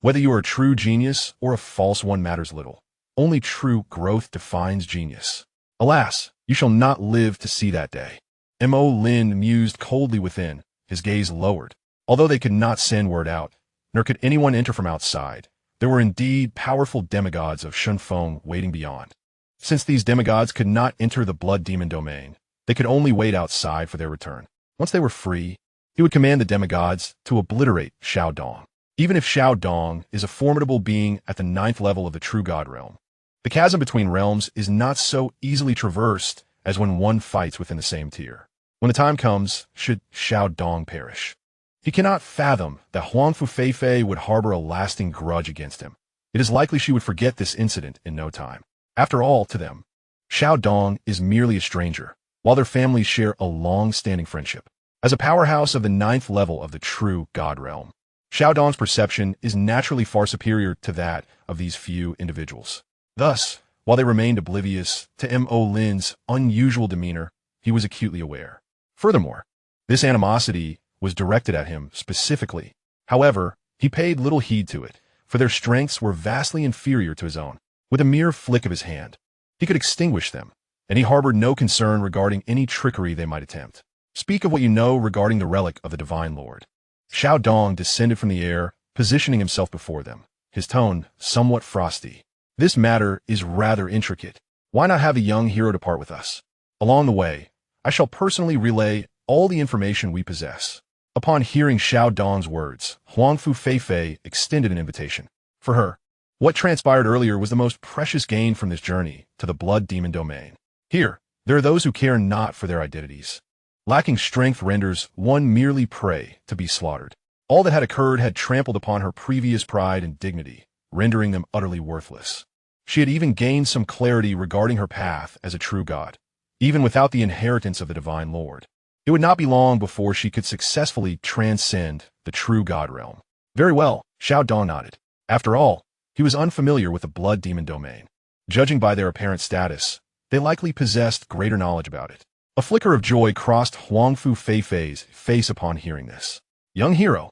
Whether you are a true genius or a false one matters little. Only true growth defines genius. Alas, you shall not live to see that day. Mo Lin mused coldly within, his gaze lowered. Although they could not send word out, nor could anyone enter from outside, there were indeed powerful demigods of Shinfeng waiting beyond. Since these demigods could not enter the blood demon domain, they could only wait outside for their return. Once they were free, he would command the demigods to obliterate Xiao Dong. Even if Xiao Dong is a formidable being at the 9th level of the true god realm, the chasm between realms is not so easily traversed as when one fights within the same tier. When the time comes, should Xiao Dong perish, he cannot fathom that Huangfu Feifei would harbor a lasting grudge against him. It is likely she would forget this incident in no time. After all, to them, Xiao Dong is merely a stranger, while their families share a long-standing friendship. As a powerhouse of the 9th level of the true God realm, Xiao Dong's perception is naturally far superior to that of these few individuals. Thus, while they remained oblivious to Mo Lin's unusual demeanor, he was acutely aware. Furthermore, this animosity was directed at him specifically. However, he paid little heed to it, for their strengths were vastly inferior to his own. With a mere flick of his hand, he could extinguish them, and he harbored no concern regarding any trickery they might attempt. Speak of what you know regarding the relic of the Divine Lord. Xiao Dong descended from the air, positioning himself before them, his tone somewhat frosty. This matter is rather intricate. Why not have the young hero depart with us? Along the way, I shall personally relay all the information we possess. Upon hearing Xiao Dong's words, Huangfu Feifei extended an invitation. For her, what transpired earlier was the most precious gain from this journey to the Blood Demon domain. Here, there are those who care not for their identities. Lacking strength renders one merely prey to be slaughtered. All that had occurred had trampled upon her previous pride and dignity, rendering them utterly worthless. She had even gained some clarity regarding her path as a true god, even without the inheritance of the Divine Lord. It would not be long before she could successfully transcend the true god realm. Very well, Xiao Dong nodded. After all, he was unfamiliar with the Blood Demon domain. Judging by their apparent status, they likely possessed greater knowledge about it. A flicker of joy crossed Huangfu Feifei's face upon hearing this. Young hero,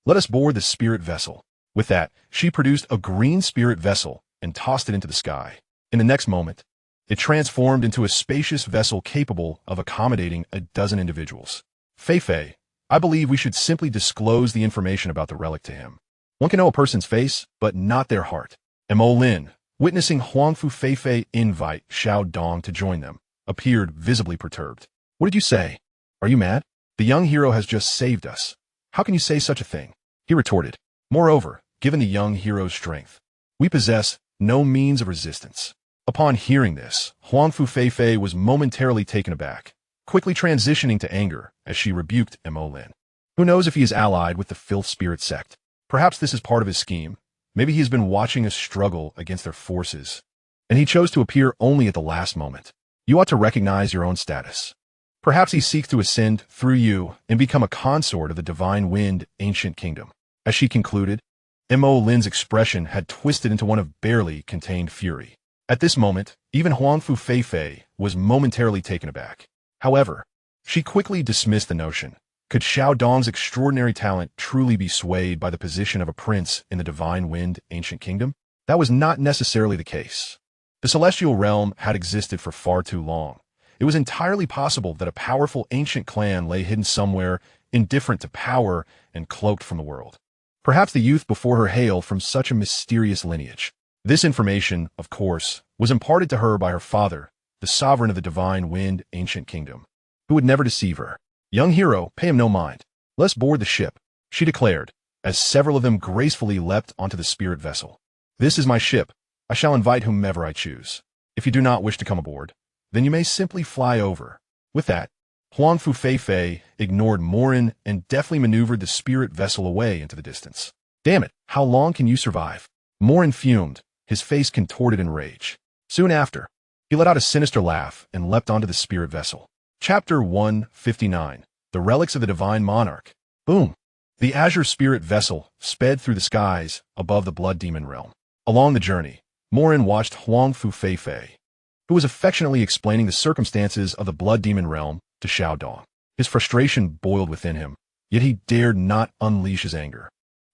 let us board the spirit vessel. With that, she produced a green spirit vessel and tossed it into the sky. In the next moment, it transformed into a spacious vessel capable of accommodating a dozen individuals. Feifei, I believe we should simply disclose the information about the relic to him. One can know a person's face, but not their heart. Mo Lin, witnessing Huangfu Feifei invite Xiao Dong to join them, appeared visibly perturbed. What did you say? Are you mad? The young hero has just saved us. How can you say such a thing? He retorted. Moreover, given the young hero's strength, we possess no means of resistance. Upon hearing this, Huangfu Feifei was momentarily taken aback, quickly transitioning to anger as she rebuked Mo Lin. Who knows if he is allied with the Filth Spirit Sect? Perhaps this is part of his scheme. Maybe he has been watching us struggle against their forces, and he chose to appear only at the last moment. You ought to recognize your own status. Perhaps he seeks to ascend through you and become a consort of the Divine Wind Ancient Kingdom. As she concluded, Mo Lin's expression had twisted into one of barely contained fury. At this moment, even Huangfu Feifei was momentarily taken aback. However, she quickly dismissed the notion. Could Xiao Dong's extraordinary talent truly be swayed by the position of a prince in the Divine Wind Ancient Kingdom? That was not necessarily the case. The celestial realm had existed for far too long. It was entirely possible that a powerful ancient clan lay hidden somewhere, indifferent to power and cloaked from the world. Perhaps the youth before her hailed from such a mysterious lineage. This information, of course, was imparted to her by her father, the sovereign of the Divine Wind Ancient Kingdom, who would never deceive her. Young hero, pay him no mind. Let's board the ship, she declared, as several of them gracefully leapt onto the spirit vessel. This is my ship. I shall invite whomever I choose. If you do not wish to come aboard, then you may simply fly over. With that, Huangfu Feifei ignored Morin and deftly maneuvered the spirit vessel away into the distance. Damn it, how long can you survive? Morin fumed, his face contorted in rage. Soon after, he let out a sinister laugh and leapt onto the spirit vessel. Chapter 159, The Relics of the Divine Monarch. Boom! The azure spirit vessel sped through the skies above the Blood Demon realm. Along the journey, Morin watched Huangfu Feifei, who was affectionately explaining the circumstances of the Blood Demon realm to Xiao Dong. His frustration boiled within him, yet he dared not unleash his anger.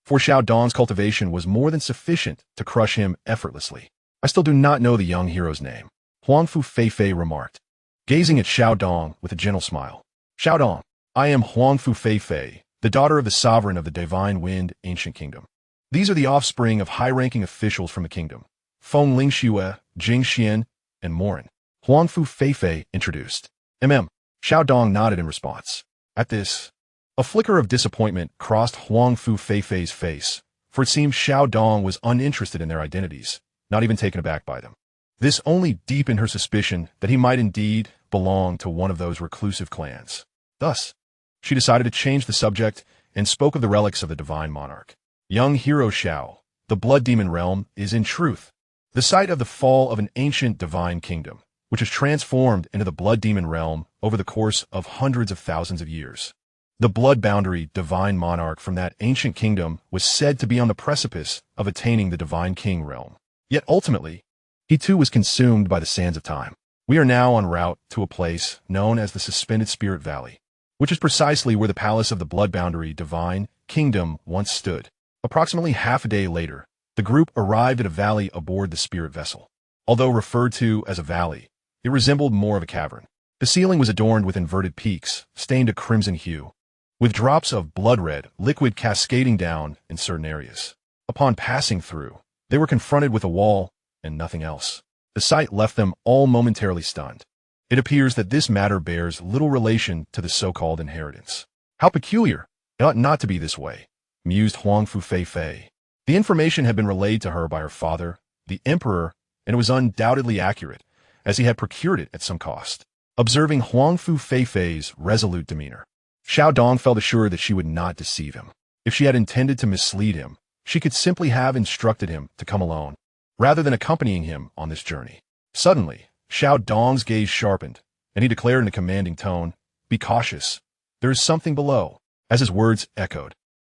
For Xiao Dong's cultivation was more than sufficient to crush him effortlessly. I still do not know the young hero's name, Huangfu Feifei remarked, gazing at Xiao Dong with a gentle smile. Xiao Dong, I am Huangfu Feifei, the daughter of the sovereign of the Divine Wind Ancient Kingdom. These are the offspring of high-ranking officials from the kingdom, Feng Lingxue, Jing Xian, and Morin. Huangfu Feifei introduced. Xiao Dong nodded in response. At this, a flicker of disappointment crossed Huangfu Feifei's face, for it seemed Xiao Dong was uninterested in their identities, not even taken aback by them. This only deepened her suspicion that he might indeed belong to one of those reclusive clans. Thus, she decided to change the subject and spoke of the relics of the Divine Monarch. Young hero Xiao, the Blood Demon realm is in truth the site of the fall of an ancient divine kingdom, which was transformed into the blood demon realm over the course of hundreds of thousands of years. The blood boundary divine monarch from that ancient kingdom was said to be on the precipice of attaining the divine king realm. Yet ultimately, he too was consumed by the sands of time. We are now en route to a place known as the Suspended Spirit Valley, which is precisely where the palace of the blood boundary divine kingdom once stood. Approximately half a day later, the group arrived at a valley aboard the spirit vessel. Although referred to as a valley, it resembled more of a cavern. The ceiling was adorned with inverted peaks, stained a crimson hue, with drops of blood-red liquid cascading down in certain areas. Upon passing through, they were confronted with a wall and nothing else. The sight left them all momentarily stunned. It appears that this matter bears little relation to the so-called inheritance. How peculiar! It ought not to be this way, mused Huang Fu Fei. The information had been relayed to her by her father, the emperor, and it was undoubtedly accurate, as he had procured it at some cost. Observing Huang Fu Fei's resolute demeanor, Xiao Dong felt assured that she would not deceive him. If she had intended to mislead him, she could simply have instructed him to come alone, rather than accompanying him on this journey. Suddenly, Xiao Dong's gaze sharpened, and he declared in a commanding tone, "Be cautious. There is something below." As his words echoed,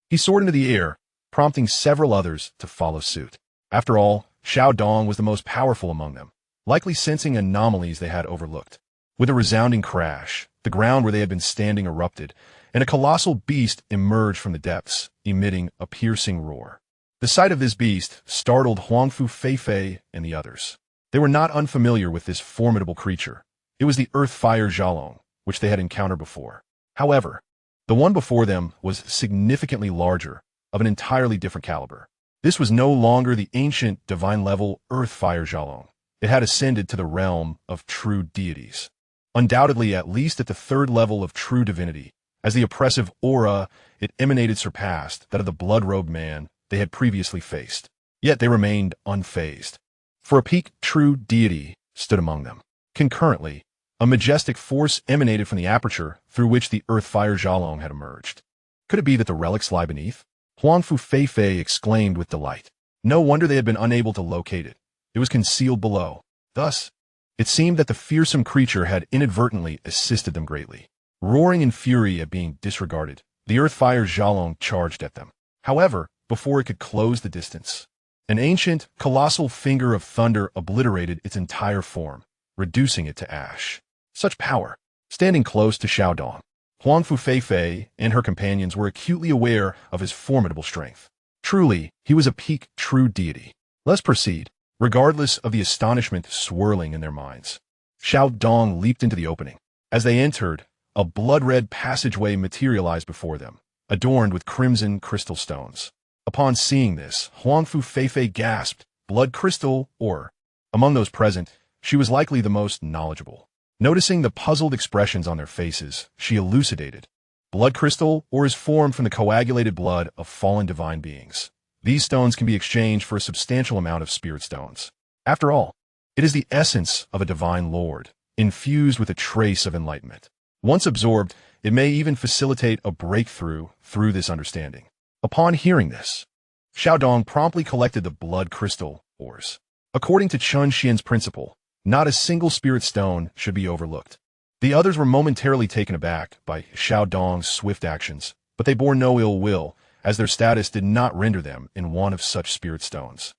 he soared into the air, prompting several others to follow suit. After all, Xiao Dong was the most powerful among them, likely sensing anomalies they had overlooked. With a resounding crash, the ground where they had been standing erupted, and a colossal beast emerged from the depths, emitting a piercing roar. The sight of this beast startled Huang Fu Fei and the others. They were not unfamiliar with this formidable creature. It was the earth-fire Xiaolong, which they had encountered before. However, the one before them was significantly larger, of an entirely different caliber. This was no longer the ancient divine-level earth-fire Xiaolong. It had ascended to the realm of true deities. Undoubtedly at least at the third level of true divinity, as the oppressive aura it emanated surpassed that of the blood-robed man they had previously faced. Yet they remained unfazed. For a peak true deity stood among them. Concurrently, a majestic force emanated from the aperture through which the earth-fire Xiaolong had emerged. Could it be that the relics lie beneath? Huang Fu Fei exclaimed with delight. No wonder they had been unable to locate it. It was concealed below. Thus, it seemed that the fearsome creature had inadvertently assisted them greatly. Roaring in fury at being disregarded, the earth-fire Xiaolong charged at them. However, before it could close the distance, an ancient, colossal finger of thunder obliterated its entire form, reducing it to ash. Such power! Standing close to Xiao Dong, Huang Fu Fei and her companions were acutely aware of his formidable strength. Truly, he was a peak true deity. Let's proceed. Regardless of the astonishment swirling in their minds, Xiao Dong leaped into the opening. As they entered, a blood-red passageway materialized before them, adorned with crimson crystal stones. Upon seeing this, Huang Fu Fei gasped, "Blood crystal, or?" Among those present, she was likely the most knowledgeable. Noticing the puzzled expressions on their faces, she elucidated. Blood crystal, or is formed from the coagulated blood of fallen divine beings. These stones can be exchanged for a substantial amount of spirit stones. After all, it is the essence of a divine lord, infused with a trace of enlightenment. Once absorbed, it may even facilitate a breakthrough through this understanding. Upon hearing this, Xiao Dong promptly collected the blood crystal ores. According to Chen Xuan's principle, not a single spirit stone should be overlooked. The others were momentarily taken aback by Xiao Dong's swift actions, but they bore no ill will, as their status did not render them in want of such spirit stones.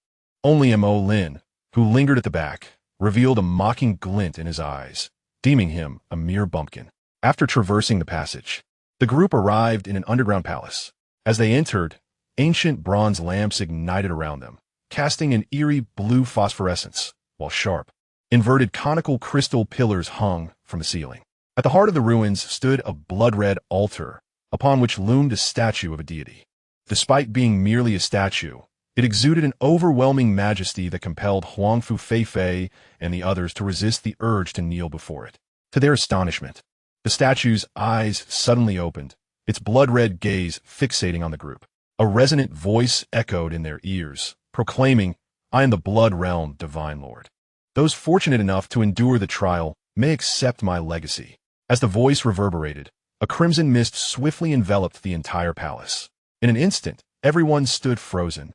Only Mo Lin, who lingered at the back, revealed a mocking glint in his eyes, deeming him a mere bumpkin. After traversing the passage, the group arrived in an underground palace. As they entered, ancient bronze lamps ignited around them, casting an eerie blue phosphorescence, while sharp, inverted conical crystal pillars hung from the ceiling. At the heart of the ruins stood a blood-red altar, upon which loomed a statue of a deity. Despite being merely a statue, it exuded an overwhelming majesty that compelled Huang Fu Fei and the others to resist the urge to kneel before it. To their astonishment, the statue's eyes suddenly opened, its blood-red gaze fixating on the group. A resonant voice echoed in their ears, proclaiming, "I am the Blood Realm Divine Lord. Those fortunate enough to endure the trial may accept my legacy." As the voice reverberated, a crimson mist swiftly enveloped the entire palace. In an instant, everyone stood frozen,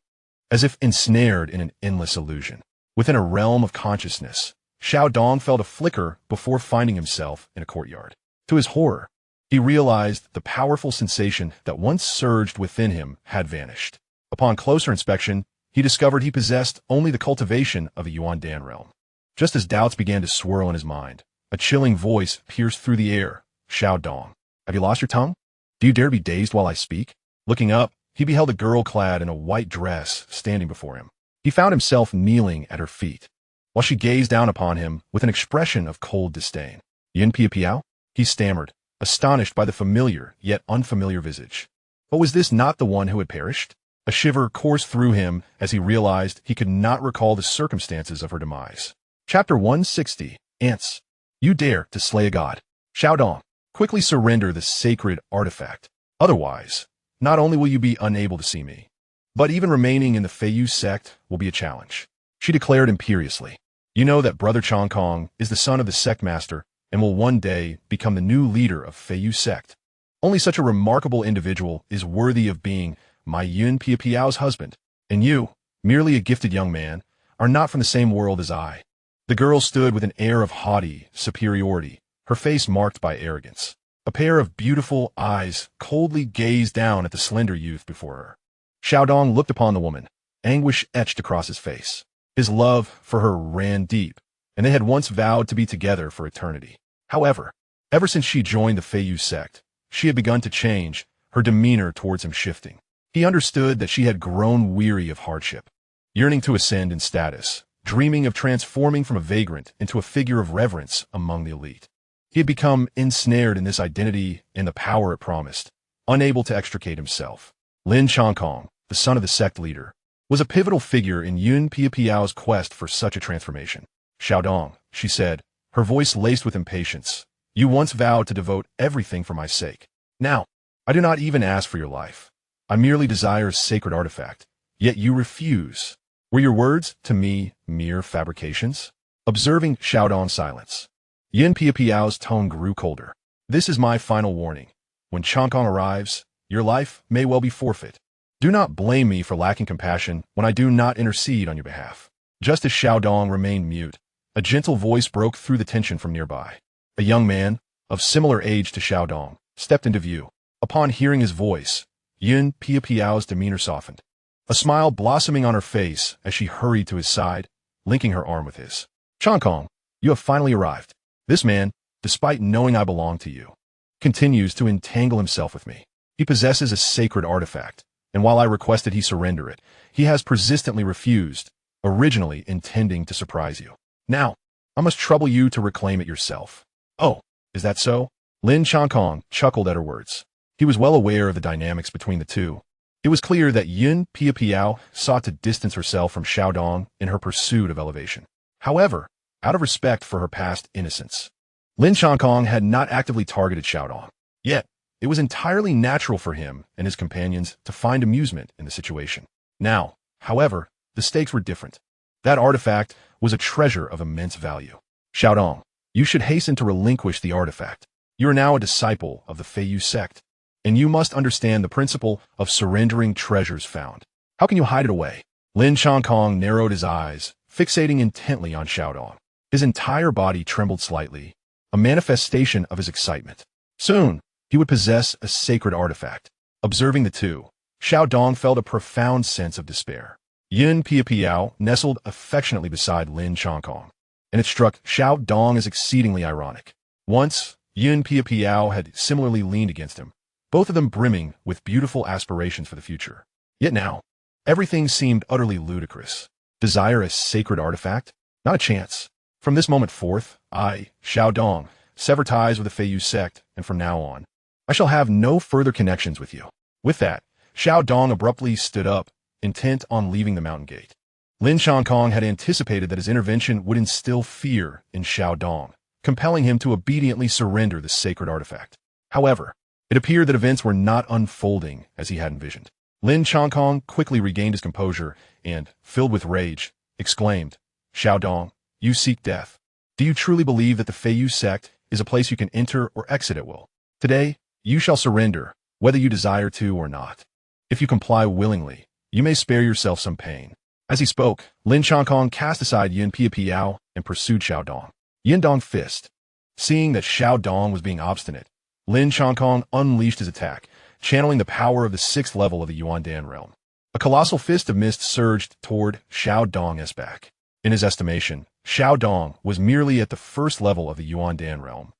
as if ensnared in an endless illusion. Within a realm of consciousness, Xiao Dong felt a flicker before finding himself in a courtyard. To his horror, he realized the powerful sensation that once surged within him had vanished. Upon closer inspection, he discovered he possessed only the cultivation of a Yuan Dan realm. Just as doubts began to swirl in his mind, a chilling voice pierced through the air. Xiao Dong, have you lost your tongue? Do you dare to be dazed while I speak? Looking up, he beheld a girl clad in a white dress standing before him. He found himself kneeling at her feet, while she gazed down upon him with an expression of cold disdain. Yin Pia Piao? He stammered, astonished by the familiar yet unfamiliar visage. But was this not the one who had perished? A shiver coursed through him as he realized he could not recall the circumstances of her demise. Chapter 160. Ants. You dare to slay a god. Xiao Dong, quickly surrender the sacred artifact. Otherwise, not only will you be unable to see me, but even remaining in the Feiyu sect will be a challenge. She declared imperiously. You know that Brother Chong Kong is the son of the sect master and will one day become the new leader of Feiyu sect. Only such a remarkable individual is worthy of being my Yun Pia Piao's husband, and you, merely a gifted young man, are not from the same world as I. The girl stood with an air of haughty superiority, her face marked by arrogance. A pair of beautiful eyes coldly gazed down at the slender youth before her. Xiao Dong looked upon the woman, anguish etched across his face. His love for her ran deep, and they had once vowed to be together for eternity. However, ever since she joined the Feiyu sect, she had begun to change, her demeanor towards him shifting. He understood that she had grown weary of hardship, yearning to ascend in status, dreaming of transforming from a vagrant into a figure of reverence among the elite. He had become ensnared in this identity and the power it promised, unable to extricate himself. Lin Chongkong, the son of the sect leader, was a pivotal figure in Yun Pia Piao's quest for such a transformation. Xiao Dong, she said, her voice laced with impatience, you once vowed to devote everything for my sake. Now, I do not even ask for your life. I merely desire a sacred artifact, yet you refuse. Were your words to me mere fabrications? Observing Xiao Dong's silence, Yin Pia Piao's tone grew colder. This is my final warning. When Chongkong arrives, your life may well be forfeit. Do not blame me for lacking compassion when I do not intercede on your behalf. Just as Xiao Dong remained mute, a gentle voice broke through the tension from nearby. A young man, of similar age to Xiao Dong, stepped into view. Upon hearing his voice, Yin Pia Piao's demeanor softened, a smile blossoming on her face as she hurried to his side, linking her arm with his. Chongkong, you have finally arrived. This man, despite knowing I belong to you, continues to entangle himself with me. He possesses a sacred artifact, and while I requested he surrender it, he has persistently refused, originally intending to surprise you. Now, I must trouble you to reclaim it yourself. Oh, is that so? Lin Chongkong chuckled at her words. He was well aware of the dynamics between the two. It was clear that Yun Pia Piao sought to distance herself from Xiao Dong in her pursuit of elevation. However, out of respect for her past innocence, Lin Chongkong had not actively targeted Xiao Dong. Yet, it was entirely natural for him and his companions to find amusement in the situation. Now, however, the stakes were different. That artifact was a treasure of immense value. Xiao Dong, you should hasten to relinquish the artifact. You are now a disciple of the Feiyu sect, and you must understand the principle of surrendering treasures found. How can you hide it away? Lin Chongkong narrowed his eyes, fixating intently on Xiao Dong. His entire body trembled slightly, a manifestation of his excitement. Soon, he would possess a sacred artifact. Observing the two, Xiao Dong felt a profound sense of despair. Yin Pia Piao nestled affectionately beside Lin Chongkong, and it struck Xiao Dong as exceedingly ironic. Once, Yin Pia Piao had similarly leaned against him, both of them brimming with beautiful aspirations for the future. Yet now, everything seemed utterly ludicrous. Desire a sacred artifact? Not a chance. From this moment forth, I, Xiao Dong, sever ties with the Feiyu sect, and from now on, I shall have no further connections with you. With that, Xiao Dong abruptly stood up, intent on leaving the mountain gate. Lin Chongkong had anticipated that his intervention would instill fear in Xiao Dong, compelling him to obediently surrender the sacred artifact. However, it appeared that events were not unfolding as he had envisioned. Lin Chongkong quickly regained his composure and, filled with rage, exclaimed, Xiao Dong, you seek death. Do you truly believe that the Feiyu sect is a place you can enter or exit at will? Today, you shall surrender, whether you desire to or not. If you comply willingly, you may spare yourself some pain. As he spoke, Lin Changkong cast aside Yin Piao and pursued Xiao Dong. Yin Dong fist. Seeing that Xiao Dong was being obstinate, Lin Changkong unleashed his attack, channeling the power of the 6th level of the Yuan Dan realm. A colossal fist of mist surged toward Xiao Dong's back. In his estimation, Xiao Dong was merely at the 1st level of the Yuan Dan realm,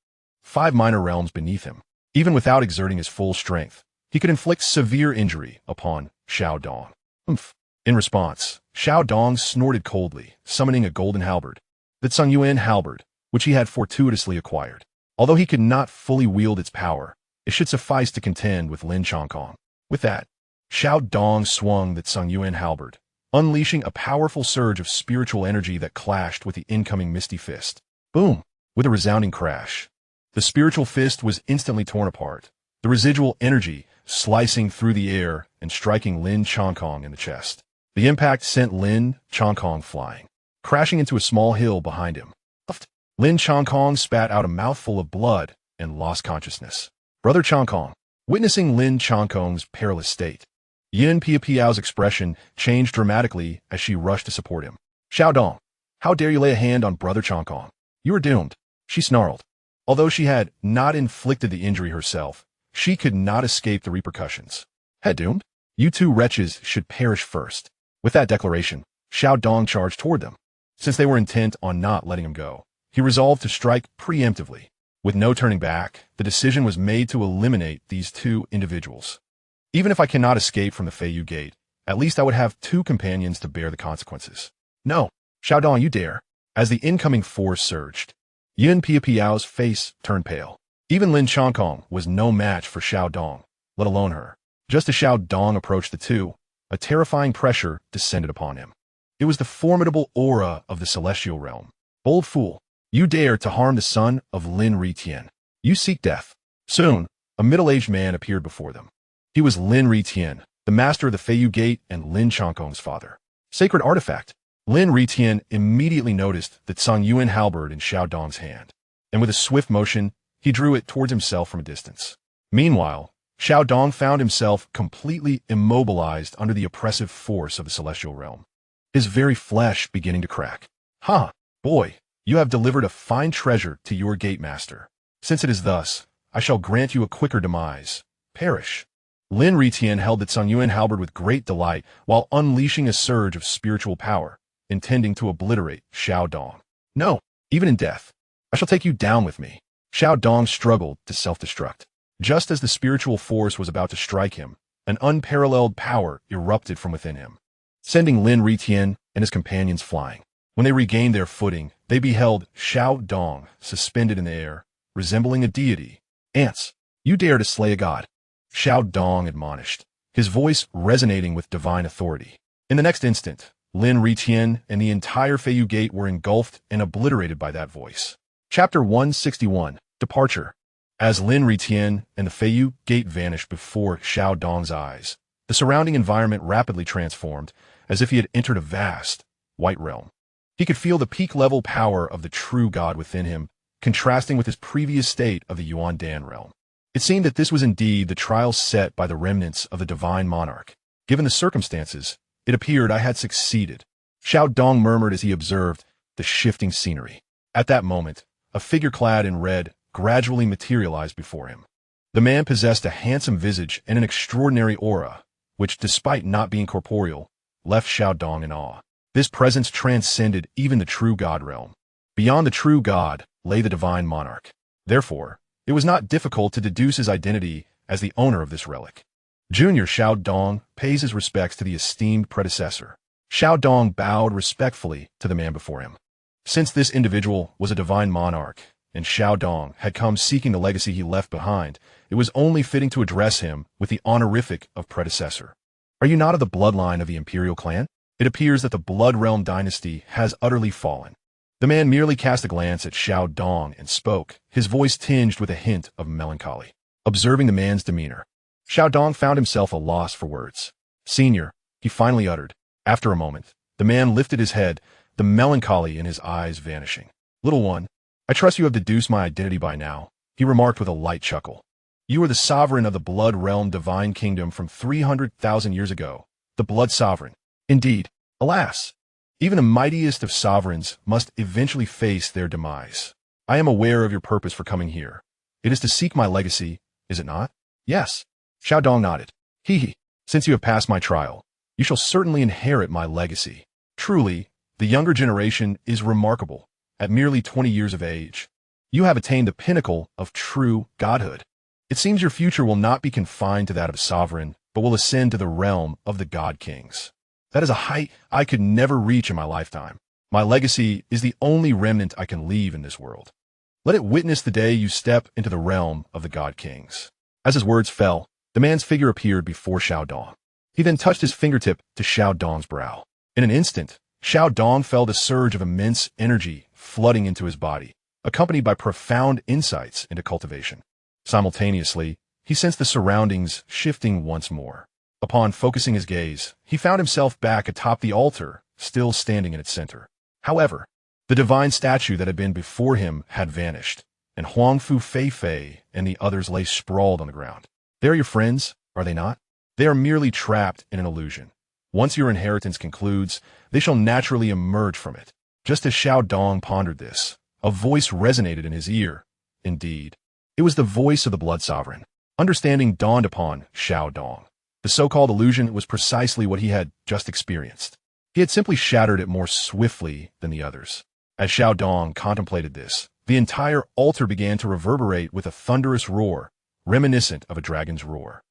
5 minor realms beneath him. Even without exerting his full strength, he could inflict severe injury upon Xiao Dong. In response, Xiao Dong snorted coldly, summoning a golden halberd, the Tsungyuan halberd, which he had fortuitously acquired. Although he could not fully wield its power, it should suffice to contend with Lin Changkong. With that, Xiao Dong swung the Tsungyuan halberd, unleashing a powerful surge of spiritual energy that clashed with the incoming misty fist. Boom! With a resounding crash, the spiritual fist was instantly torn apart, the residual energy slicing through the air and striking Lin Changkong in the chest. The impact sent Lin Changkong flying, crashing into a small hill behind him. Lin Changkong spat out a mouthful of blood and lost consciousness. Brother Changkong, witnessing Lin Changkong's perilous state, Yin Piao's expression changed dramatically as she rushed to support him. Xiao Dong, how dare you lay a hand on Brother Changkong? You are doomed, she snarled. Although she had not inflicted the injury herself, she could not escape the repercussions. Head doomed? You two wretches should perish first. With that declaration, Xiao Dong charged toward them. Since they were intent on not letting him go, he resolved to strike preemptively. With no turning back, the decision was made to eliminate these 2 individuals. Even if I cannot escape from the Feiyu Gate, at least I would have 2 companions to bear the consequences. No, Xiao Dong, you dare. As the incoming force surged, Yin Piao's face turned pale. Even Lin Changkong was no match for Xiao Dong, let alone her. Just as Xiao Dong approached the 2, a terrifying pressure descended upon him. It was the formidable aura of the celestial realm. Bold fool, you dare to harm the son of Lin Ritian. You seek death. Soon, a middle-aged man appeared before them. He was Lin Ritian, the master of the Feiyu Gate and Lin Changkong's father. Sacred artifact. Lin Ritian immediately noticed the Tsungyuan halberd in Xiao Dong's hand, and with a swift motion, he drew it towards himself from a distance. Meanwhile, Xiao Dong found himself completely immobilized under the oppressive force of the celestial realm, his very flesh beginning to crack. Ha! Boy, you have delivered a fine treasure to your gate master. Since it is thus, I shall grant you a quicker demise. Perish. Lin Ritian held the Tsungyuan halberd with great delight while unleashing a surge of spiritual power, intending to obliterate Xiao Dong. No, even in death, I shall take you down with me. Xiao Dong struggled to self-destruct. Just as the spiritual force was about to strike him, an unparalleled power erupted from within him, sending Lin Ritian and his companions flying. When they regained their footing, they beheld Xiao Dong suspended in the air, resembling a deity. Ants, you dare to slay a god? Xiao Dong admonished, his voice resonating with divine authority. In the next instant, Lin Ritian and the entire Feiyu Gate were engulfed and obliterated by that voice. Chapter 161, Departure. As Lin Ritian and the Feiyu Gate vanished before Xiao Dong's eyes, the surrounding environment rapidly transformed, as if he had entered a vast, white realm. He could feel the peak-level power of the true god within him, contrasting with his previous state of the Yuan Dan realm. It seemed that this was indeed the trial set by the remnants of the divine monarch. Given the circumstances, it appeared I had succeeded. Xiao Dong murmured as he observed the shifting scenery. At that moment, a figure clad in red gradually materialized before him. The man possessed a handsome visage and an extraordinary aura, which, despite not being corporeal, left Xiao Dong in awe. This presence transcended even the true god realm. Beyond the true god lay the divine monarch. Therefore, it was not difficult to deduce his identity as the owner of this relic. Junior Xiao Dong pays his respects to the esteemed predecessor. Xiao Dong bowed respectfully to the man before him. Since this individual was a divine monarch, and Xiao Dong had come seeking the legacy he left behind, it was only fitting to address him with the honorific of predecessor. Are you not of the bloodline of the imperial clan? It appears that the Blood Realm dynasty has utterly fallen. The man merely cast a glance at Xiao Dong and spoke, his voice tinged with a hint of melancholy. Observing the man's demeanor, Xiao Dong found himself a loss for words. Senior, he finally uttered. After a moment, the man lifted his head, the melancholy in his eyes vanishing. Little one, I trust you have deduced my identity by now, he remarked with a light chuckle. You are the sovereign of the Blood Realm divine kingdom from 300,000 years ago, the Blood Sovereign. Indeed, Alas, even the mightiest of sovereigns must eventually face their demise. I am aware of your purpose for coming here. It is to seek my legacy, is it not? Yes. Xiaodong nodded. He. Since you have passed my trial, you shall certainly inherit my legacy. Truly, the younger generation is remarkable. At merely 20 years of age, you have attained the pinnacle of true godhood. It seems your future will not be confined to that of a sovereign, but will ascend to the realm of the god kings. That is a height I could never reach in my lifetime. My legacy is the only remnant I can leave in this world. Let it witness the day you step into the realm of the god kings. As his words fell, the man's figure appeared before Xiaodong. He then touched his fingertip to Xiaodong's brow. In an instant, Xiaodong felt a surge of immense energy flooding into his body, accompanied by profound insights into cultivation. Simultaneously, he sensed the surroundings shifting once more. Upon focusing his gaze, he found himself back atop the altar, still standing in its center. However, the divine statue that had been before him had vanished, and Huangfu Feifei and the others lay sprawled on the ground. They are your friends, are they not? They are merely trapped in an illusion. Once your inheritance concludes, they shall naturally emerge from it. Just as Xiaodong pondered this, a voice resonated in his ear. Indeed, it was the voice of the Blood Sovereign. Understanding dawned upon Xiaodong. The so-called illusion was precisely what he had just experienced. He had simply shattered it more swiftly than the others. As Xiaodong contemplated this, the entire altar began to reverberate with a thunderous roar, reminiscent of a dragon's roar.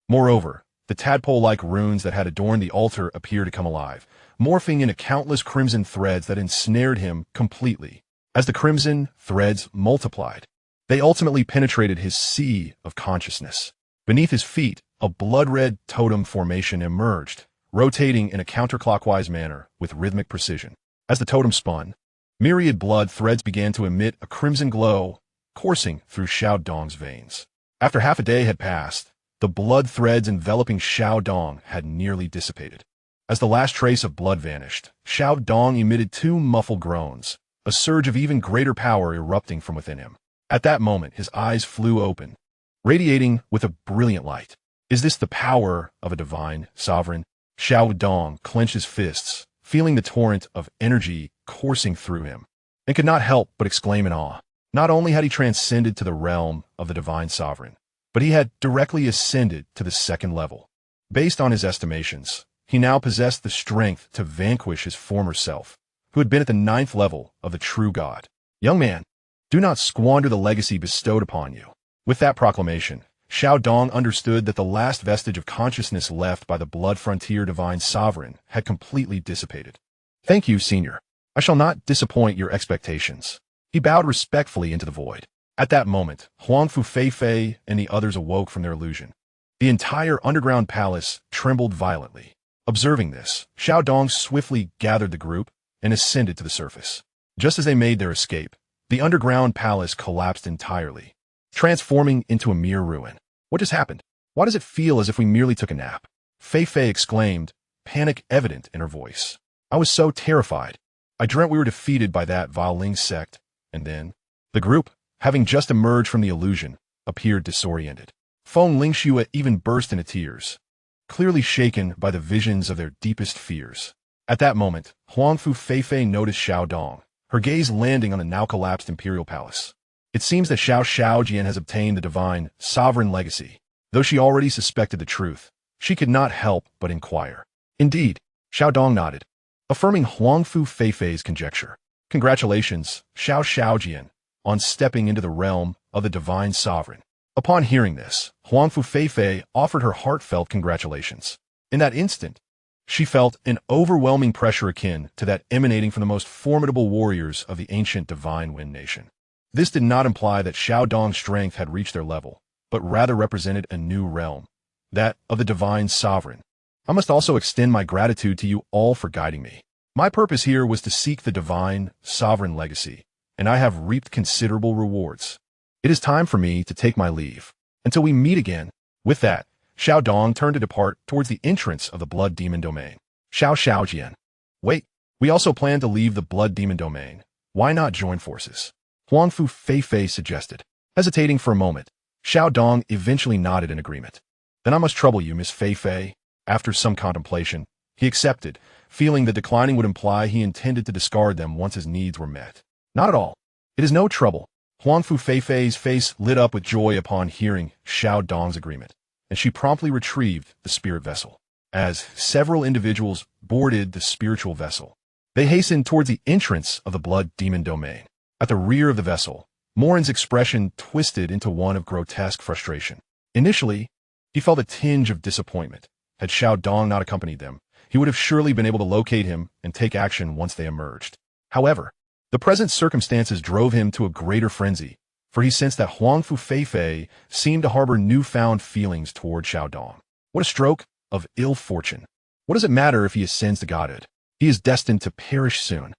Moreover, the tadpole-like runes that had adorned the altar appeared to come alive, morphing into countless crimson threads that ensnared him completely. As the crimson threads multiplied, they ultimately penetrated his sea of consciousness. Beneath his feet, a blood-red totem formation emerged, rotating in a counterclockwise manner with rhythmic precision. As the totem spun, myriad blood threads began to emit a crimson glow, coursing through Xiaodong's veins. After half a day had passed, the blood threads enveloping Xiaodong had nearly dissipated. As the last trace of blood vanished, Xiaodong emitted two muffled groans, a surge of even greater power erupting from within him. At that moment, his eyes flew open, radiating with a brilliant light. Is this the power of a divine sovereign? Xiaodong clenched his fists, feeling the torrent of energy coursing through him, and could not help but exclaim in awe. Not only had he transcended to the realm of the divine sovereign, but he had directly ascended to the second level. Based on his estimations, he now possessed the strength to vanquish his former self, who had been at the 9th level of the true god. Young man, do not squander the legacy bestowed upon you. With that proclamation, Xiaodong understood that the last vestige of consciousness left by the Blood Frontier Divine Sovereign had completely dissipated. Thank you, Senior. I shall not disappoint your expectations. He bowed respectfully into the void. At that moment, Huangfu Feifei and the others awoke from their illusion. The entire underground palace trembled violently. Observing this, Xiaodong swiftly gathered the group and ascended to the surface. Just as they made their escape, the underground palace collapsed entirely, transforming into a mere ruin. What just happened? Why does it feel as if we merely took a nap? Feifei exclaimed, panic evident in her voice. I was so terrified. I dreamt we were defeated by that Yuxian Sect, and then the group, having just emerged from the illusion, appeared disoriented. Feng Lingxue even burst into tears, clearly shaken by the visions of their deepest fears. At that moment, Huangfu Feifei noticed Xiaodong, her gaze landing on the now-collapsed imperial palace. It seems that Xiaojian has obtained the divine, sovereign legacy. Though she already suspected the truth, she could not help but inquire. Indeed, Xiaodong nodded, affirming Huangfu Feifei's conjecture. Congratulations, Xiaojian, on stepping into the realm of the divine sovereign. Upon hearing this, Huangfu Feifei offered her heartfelt congratulations. In that instant, she felt an overwhelming pressure akin to that emanating from the most formidable warriors of the ancient Divine Wind Nation. This did not imply that Xiaodong's strength had reached their level, but rather represented a new realm, that of the Divine Sovereign. I must also extend my gratitude to you all for guiding me. My purpose here was to seek the Divine Sovereign legacy, and I have reaped considerable rewards. It is time for me to take my leave. Until we meet again. With that, Xiaodong turned to depart towards the entrance of the Blood Demon Domain. Xiaojian. Wait, we also plan to leave the Blood Demon Domain. Why not join forces? Huangfu Feifei suggested. Hesitating for a moment, Xiaodong eventually nodded in agreement. Then I must trouble you, Miss Feifei. After some contemplation, He accepted, feeling that declining would imply he intended to discard them once his needs were met. Not at all. It is no trouble. Huangfu Feifei's face lit up with joy upon hearing Xiao Dong's agreement, and she promptly retrieved the spirit vessel. As several individuals boarded the spiritual vessel, they hastened towards the entrance of the blood demon domain. At the rear of the vessel, Morin's expression twisted into one of grotesque frustration. Initially, he felt a tinge of disappointment. Had Xiao Dong not accompanied them, he would have surely been able to locate him and take action once they emerged. However, the present circumstances drove him to a greater frenzy, for he sensed that Huangfu Feifei seemed to harbor newfound feelings toward Xiao Dong. What a stroke of ill fortune. What does it matter if he ascends to godhood? He is destined to perish soon.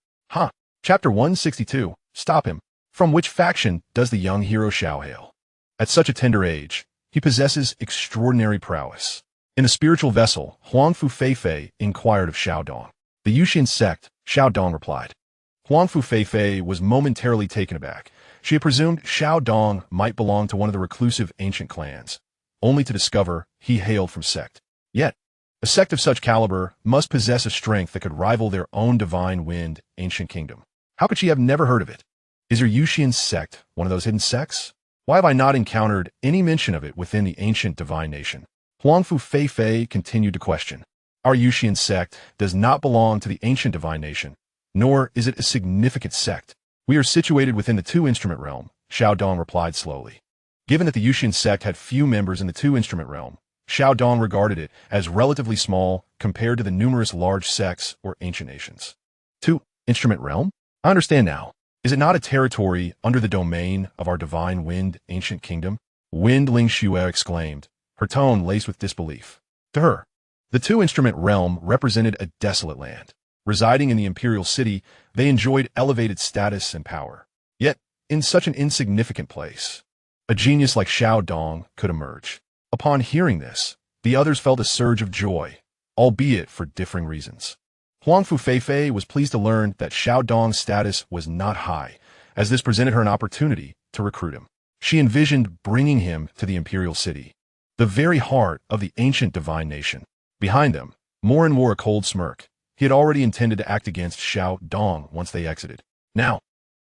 Chapter 162. Stop him. From which faction does the young hero Xiao hail? At such a tender age, he possesses extraordinary prowess. In the spiritual vessel, Huangfu Feifei inquired of Xiao Dong. The Yuxian Sect, Xiao Dong replied. Huangfu Feifei was momentarily taken aback. She had presumed Xiao Dong might belong to one of the reclusive ancient clans, only to discover he hailed from sect. Yet, a sect of such caliber must possess a strength that could rival their own divine wind ancient kingdom. How could she have never heard of it? Is her Yuxian Sect one of those hidden sects? Why have I not encountered any mention of it within the ancient divine nation? Huangfu Feifei continued to question. Our Yuxian Sect does not belong to the ancient divine nation, nor is it a significant sect. We are situated within the two-instrument realm, Xiao Dong replied slowly. Given that the Yuxian Sect had few members in the two-instrument realm, Xiao Dong regarded it as relatively small compared to the numerous large sects or ancient nations. Two-instrument realm? I understand now. Is it not a territory under the domain of our divine wind ancient kingdom? Wind Ling Xue exclaimed, her tone laced with disbelief. To her, the two-instrument realm represented a desolate land. Residing in the imperial city, they enjoyed elevated status and power. Yet, in such an insignificant place, a genius like Xiao Dong could emerge. Upon hearing this, the others felt a surge of joy, albeit for differing reasons. Huangfu Feifei was pleased to learn that Xiao Dong's status was not high, as this presented her an opportunity to recruit him. She envisioned bringing him to the imperial city, the very heart of the ancient divine nation. Behind them, Morin wore a cold smirk. He had already intended to act against Xiao Dong once they exited. Now,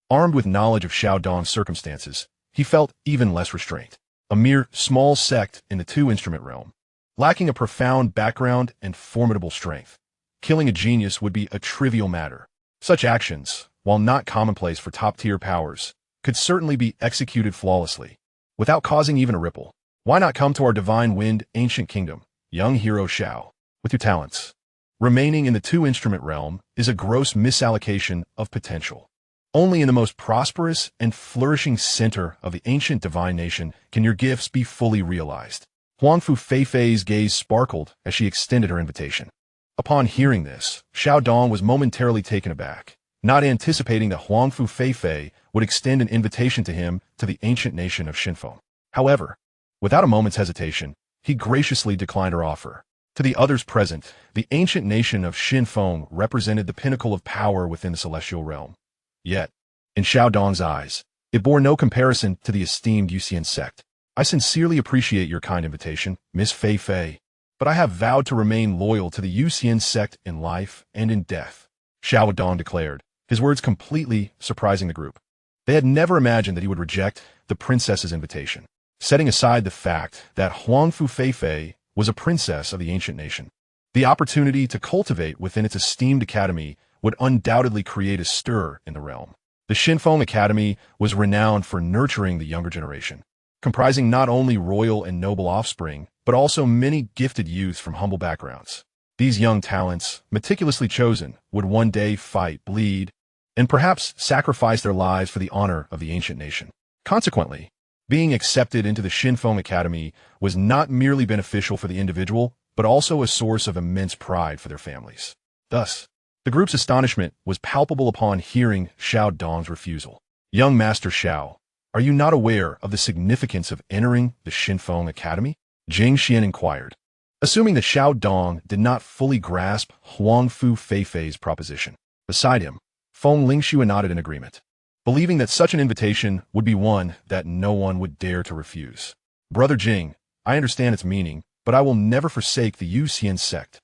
armed with knowledge of Xiao Dong's circumstances, he felt even less restraint. A mere small sect in the two-instrument realm, lacking a profound background and formidable strength. Killing a genius would be a trivial matter. Such actions, while not commonplace for top-tier powers, could certainly be executed flawlessly, without causing even a ripple. Why not come to our divine wind ancient kingdom, young hero Xiao, with your talents? Remaining in the two-instrument realm is a gross misallocation of potential. Only in the most prosperous and flourishing center of the ancient divine nation can your gifts be fully realized. Huangfu Feifei's gaze sparkled as she extended her invitation. Upon hearing this, Xiao Dong was momentarily taken aback, not anticipating that Huangfu Feifei would extend an invitation to him to the ancient nation of Xinfeng. However, without a moment's hesitation, he graciously declined her offer. To the others present, the ancient nation of Xinfeng represented the pinnacle of power within the celestial realm. Yet, in Xiao Dong's eyes, it bore no comparison to the esteemed Yuxian Sect. I sincerely appreciate your kind invitation, Miss Feifei, but I have vowed to remain loyal to the Yuxian Sect in life and in death, Xiao Dong declared, his words completely surprising the group. They had never imagined that he would reject the princess's invitation, setting aside the fact that Huangfu Feifei was a princess of the ancient nation. The opportunity to cultivate within its esteemed academy would undoubtedly create a stir in the realm. The Xinfeng Academy was renowned for nurturing the younger generation, comprising not only royal and noble offspring, but also many gifted youths from humble backgrounds. These young talents, meticulously chosen, would one day fight, bleed, and perhaps sacrifice their lives for the honor of the ancient nation. Consequently, being accepted into the Xinfeng Academy was not merely beneficial for the individual, but also a source of immense pride for their families. Thus, the group's astonishment was palpable upon hearing Xiao Dong's refusal. Young Master Xiao, are you not aware of the significance of entering the Xinfeng Academy? Xianxia inquired, assuming that Xiao Dong did not fully grasp Huangfu Feifei's proposition. Beside him, Feng Lingxue nodded in agreement, believing that such an invitation would be one that no one would dare to refuse. Brother Jing, I understand its meaning, but I will never forsake the Yuxian Sect.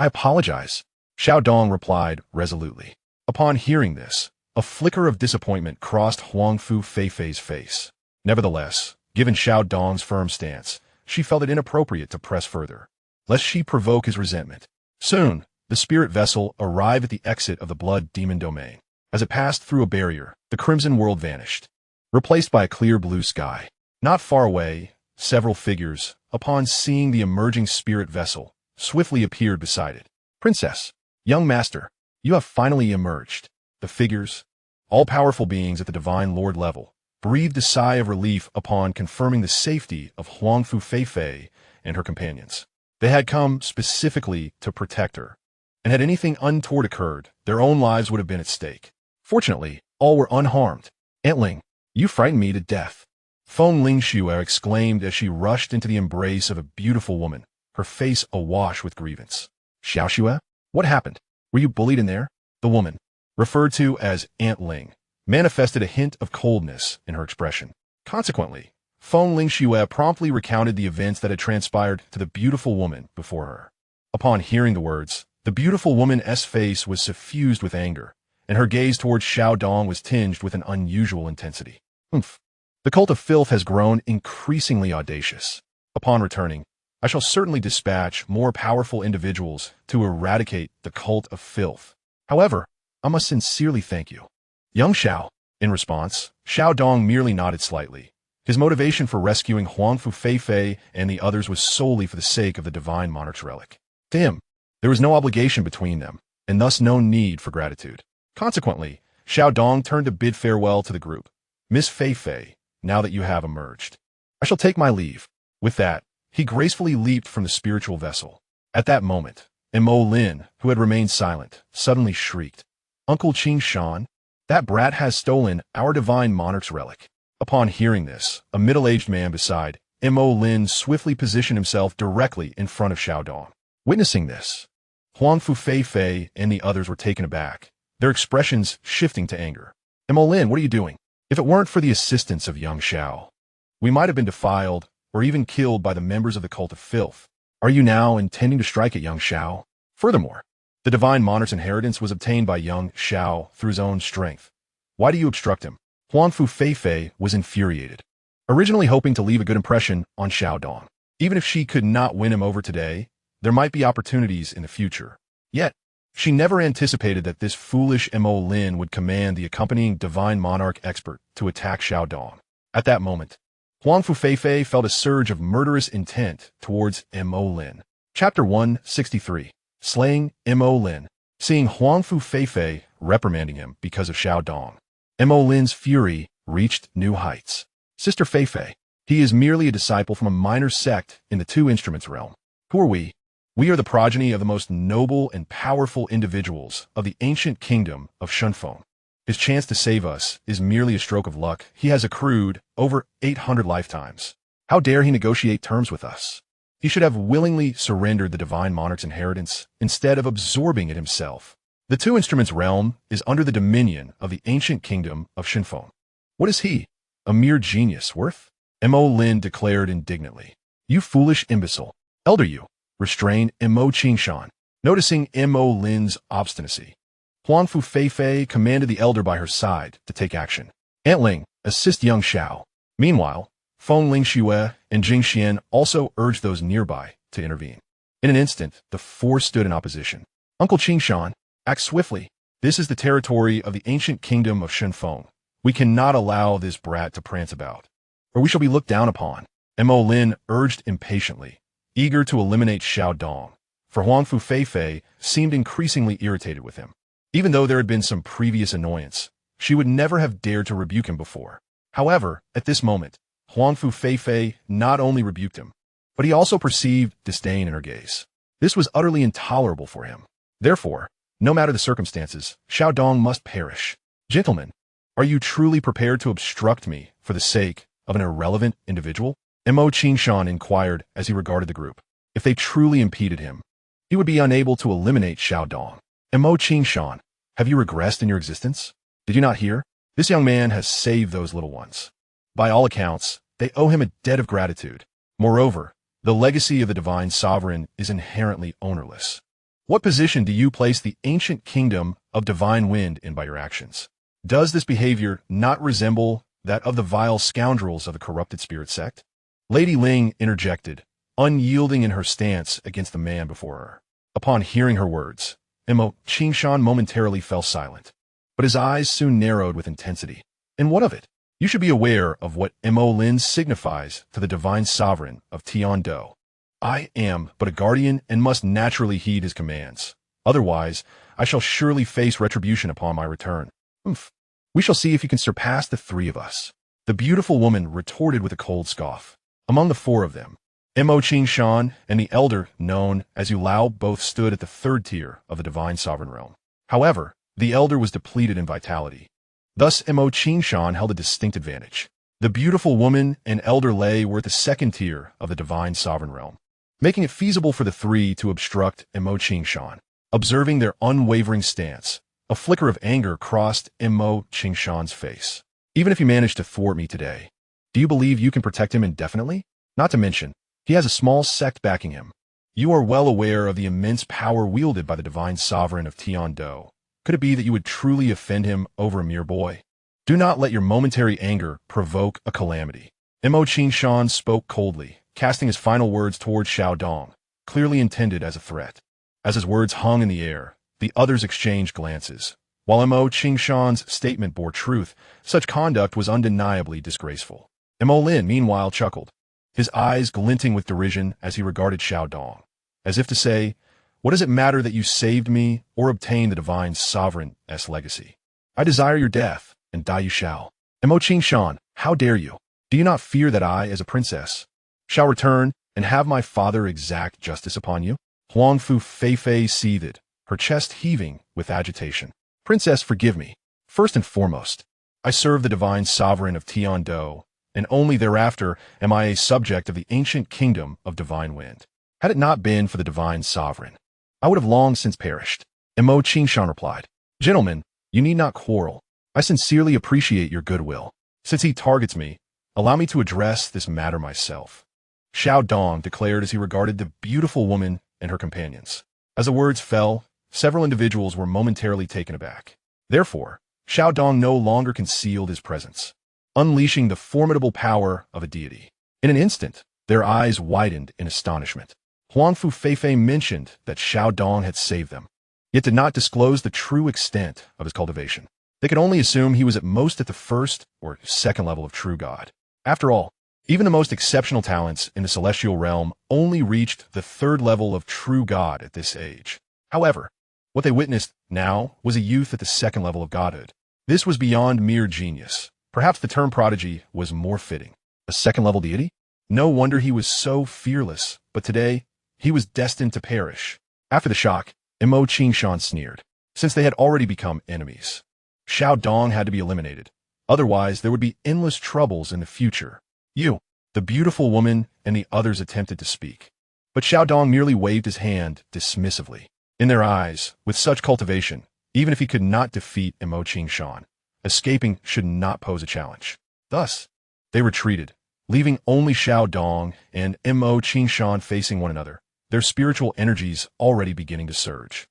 I apologize, Xiao Dong replied resolutely. Upon hearing this, a flicker of disappointment crossed Huangfu Feifei's face. Nevertheless, given Xiao Dong's firm stance, she felt it inappropriate to press further, lest she provoke his resentment. Soon, the spirit vessel arrived at the exit of the blood demon domain. As it passed through a barrier, the crimson world vanished, replaced by a clear blue sky. Not far away, several figures, upon seeing the emerging spirit vessel, swiftly appeared beside it. Princess, young master, you have finally emerged. The figures, all-powerful beings at the Divine Lord level, breathed a sigh of relief upon confirming the safety of Huangfu Feifei and her companions. They had come specifically to protect her, and had anything untoward occurred, their own lives would have been at stake. Fortunately, all were unharmed. Antling, you frightened me to death, Feng Lingxue exclaimed as she rushed into the embrace of a beautiful woman, her face awash with grievance. Xiaoxue, what happened? Were you bullied in there? The woman, referred to as Aunt Ling, manifested a hint of coldness in her expression. Consequently, Feng Lingxue promptly recounted the events that had transpired to the beautiful woman before her. Upon hearing the words, the beautiful woman's face was suffused with anger, and her gaze towards Xiao Dong was tinged with an unusual intensity. Humph. The cult of filth has grown increasingly audacious. Upon returning, I shall certainly dispatch more powerful individuals to eradicate the cult of filth. However, I must sincerely thank you. Young Xiao. In response, Xiao Dong merely nodded slightly. His motivation for rescuing Huangfu Feifei and the others was solely for the sake of the Divine Monarch's relic. To him, there was no obligation between them, and thus no need for gratitude. Consequently, Xiao Dong turned to bid farewell to the group. Miss Feifei, now that you have emerged, I shall take my leave. With that, he gracefully leaped from the spiritual vessel. At that moment, Mo Lin, who had remained silent, suddenly shrieked, Uncle Chen Xuan, that brat has stolen our Divine Monarch's relic. Upon hearing this, a middle-aged man beside Mo Lin swiftly positioned himself directly in front of Xiao Dong. Witnessing this, Huangfu Feifei and the others were taken aback, their expressions shifting to anger. Mo Lin, what are you doing? If it weren't for the assistance of young Xiao, we might have been defiled or even killed by the members of the cult of filth. Are you now intending to strike at young Xiao? Furthermore, the Divine Monarch's inheritance was obtained by young Xiao through his own strength. Why do you obstruct him? Huangfu Feifei was infuriated, originally hoping to leave a good impression on Xiao Dong. Even if she could not win him over today, there might be opportunities in the future. Yet, she never anticipated that this foolish Mo Lin would command the accompanying Divine Monarch expert to attack Xiao Dong. At that moment, Huangfu Feifei felt a surge of murderous intent towards Mo Lin. Chapter 163. Slaying Mo Lin. Seeing Huangfu Feifei reprimanding him because of Xiao Dong, Mo Lin's fury reached new heights. Sister Feifei, he is merely a disciple from a minor sect in the Two Instruments realm. Who are we? We are the progeny of the most noble and powerful individuals of the ancient kingdom of Shunfeng. His chance to save us is merely a stroke of luck he has accrued over 800 lifetimes. How dare he negotiate terms with us? He should have willingly surrendered the Divine Monarch's inheritance instead of absorbing it himself. The Two Instruments realm is under the dominion of the ancient kingdom of Shunfeng. What is he? A mere genius worth? Mo Lin declared indignantly. You foolish imbecile. Elder you. Restrain Mo Qingshan. Noticing Mo Lin's obstinacy, Huangfu Feifei commanded the elder by her side to take action. Aunt Ling, assist young Xiao. Meanwhile, Feng Lingxue and Jingxian also urged those nearby to intervene. In an instant, the four stood in opposition. Uncle Qingshan, act swiftly. This is the territory of the ancient kingdom of Shunfeng. We cannot allow this brat to prance about, or we shall be looked down upon. Mo Lin urged impatiently, eager to eliminate Xiao Dong, for Huangfu Feifei seemed increasingly irritated with him. Even though there had been some previous annoyance, she would never have dared to rebuke him before. However, at this moment, Huangfu Feifei not only rebuked him, but he also perceived disdain in her gaze. This was utterly intolerable for him. Therefore, no matter the circumstances, Xiao Dong must perish. Gentlemen, are you truly prepared to obstruct me for the sake of an irrelevant individual? Mo Qingshan inquired as he regarded the group. If they truly impeded him, he would be unable to eliminate Xiao Dong. Mo Qingshan, have you regressed in your existence? Did you not hear? This young man has saved those little ones. By all accounts, they owe him a debt of gratitude. Moreover, the legacy of the Divine Sovereign is inherently ownerless. What position do you place the ancient kingdom of divine wind in by your actions? Does this behavior not resemble that of the vile scoundrels of the corrupted spirit sect? Lady Ling interjected, unyielding in her stance against the man before her. Upon hearing her words, Xianxia momentarily fell silent, but his eyes soon narrowed with intensity. And what of it? You should be aware of what Lin signifies to the divine sovereign of Tiando. I am but a guardian and must naturally heed his commands. Otherwise, I shall surely face retribution upon my return. We shall see if you can surpass the three of us. The beautiful woman retorted with a cold scoff. Among the four of them, Xianxia and the elder known as Yulao both stood at the third tier of the divine sovereign realm. However, the elder was depleted in vitality. Thus, Xianxia held a distinct advantage. The beautiful woman and elder Lei were at the second tier of the divine sovereign realm, making it feasible for the three to obstruct Xianxia. Observing their unwavering stance, a flicker of anger crossed Xianxia's face. Even if you manage to thwart me today, do you believe you can protect him indefinitely? Not to mention, he has a small sect backing him. You are well aware of the immense power wielded by the divine sovereign of Tiando. Could it be that you would truly offend him over a mere boy? Do not let your momentary anger provoke a calamity. Xianxia spoke coldly, casting his final words toward Xiaodong, clearly intended as a threat. As his words hung in the air, the others exchanged glances. While Xianxia's statement bore truth, such conduct was undeniably disgraceful. Lin, meanwhile, chuckled, his eyes glinting with derision as he regarded Xiaodong, as if to say, what does it matter that you saved me or obtained the divine sovereign's legacy? I desire your death, and die you shall. Xianxia, how dare you? Do you not fear that I, as a princess, shall return and have my father exact justice upon you? Huangfu Feifei seethed, her chest heaving with agitation. Princess, forgive me. First and foremost, I serve the divine sovereign of Tiando, and only thereafter am I a subject of the ancient kingdom of divine wind. Had it not been for the divine sovereign, I would have long since perished. Xianxia replied, Gentlemen, you need not quarrel. I sincerely appreciate your goodwill. Since he targets me, allow me to address this matter myself. Xiaodong declared as he regarded the beautiful woman and her companions. As the words fell, several individuals were momentarily taken aback. Therefore, Xiaodong no longer concealed his presence, unleashing the formidable power of a deity. In an instant, their eyes widened in astonishment. Huangfu Feifei mentioned that Xiaodong had saved them, yet did not disclose the true extent of his cultivation. They could only assume he was at most at the first or second level of true God. After all, even the most exceptional talents in the celestial realm only reached the third level of true God at this age. However, what they witnessed now was a youth at the second level of godhood. This was beyond mere genius. Perhaps the term prodigy was more fitting. A second-level deity? No wonder he was so fearless, but today, he was destined to perish. After the shock, Xianxia sneered, since they had already become enemies. Xiaodong had to be eliminated. Otherwise, there would be endless troubles in the future. You, the beautiful woman, and the others attempted to speak. But Xiaodong merely waved his hand dismissively. In their eyes, with such cultivation, even if he could not defeat Xianxia, escaping should not pose a challenge. Thus, they retreated, leaving only Xiaodong and Xianxia facing one another, their spiritual energies already beginning to surge.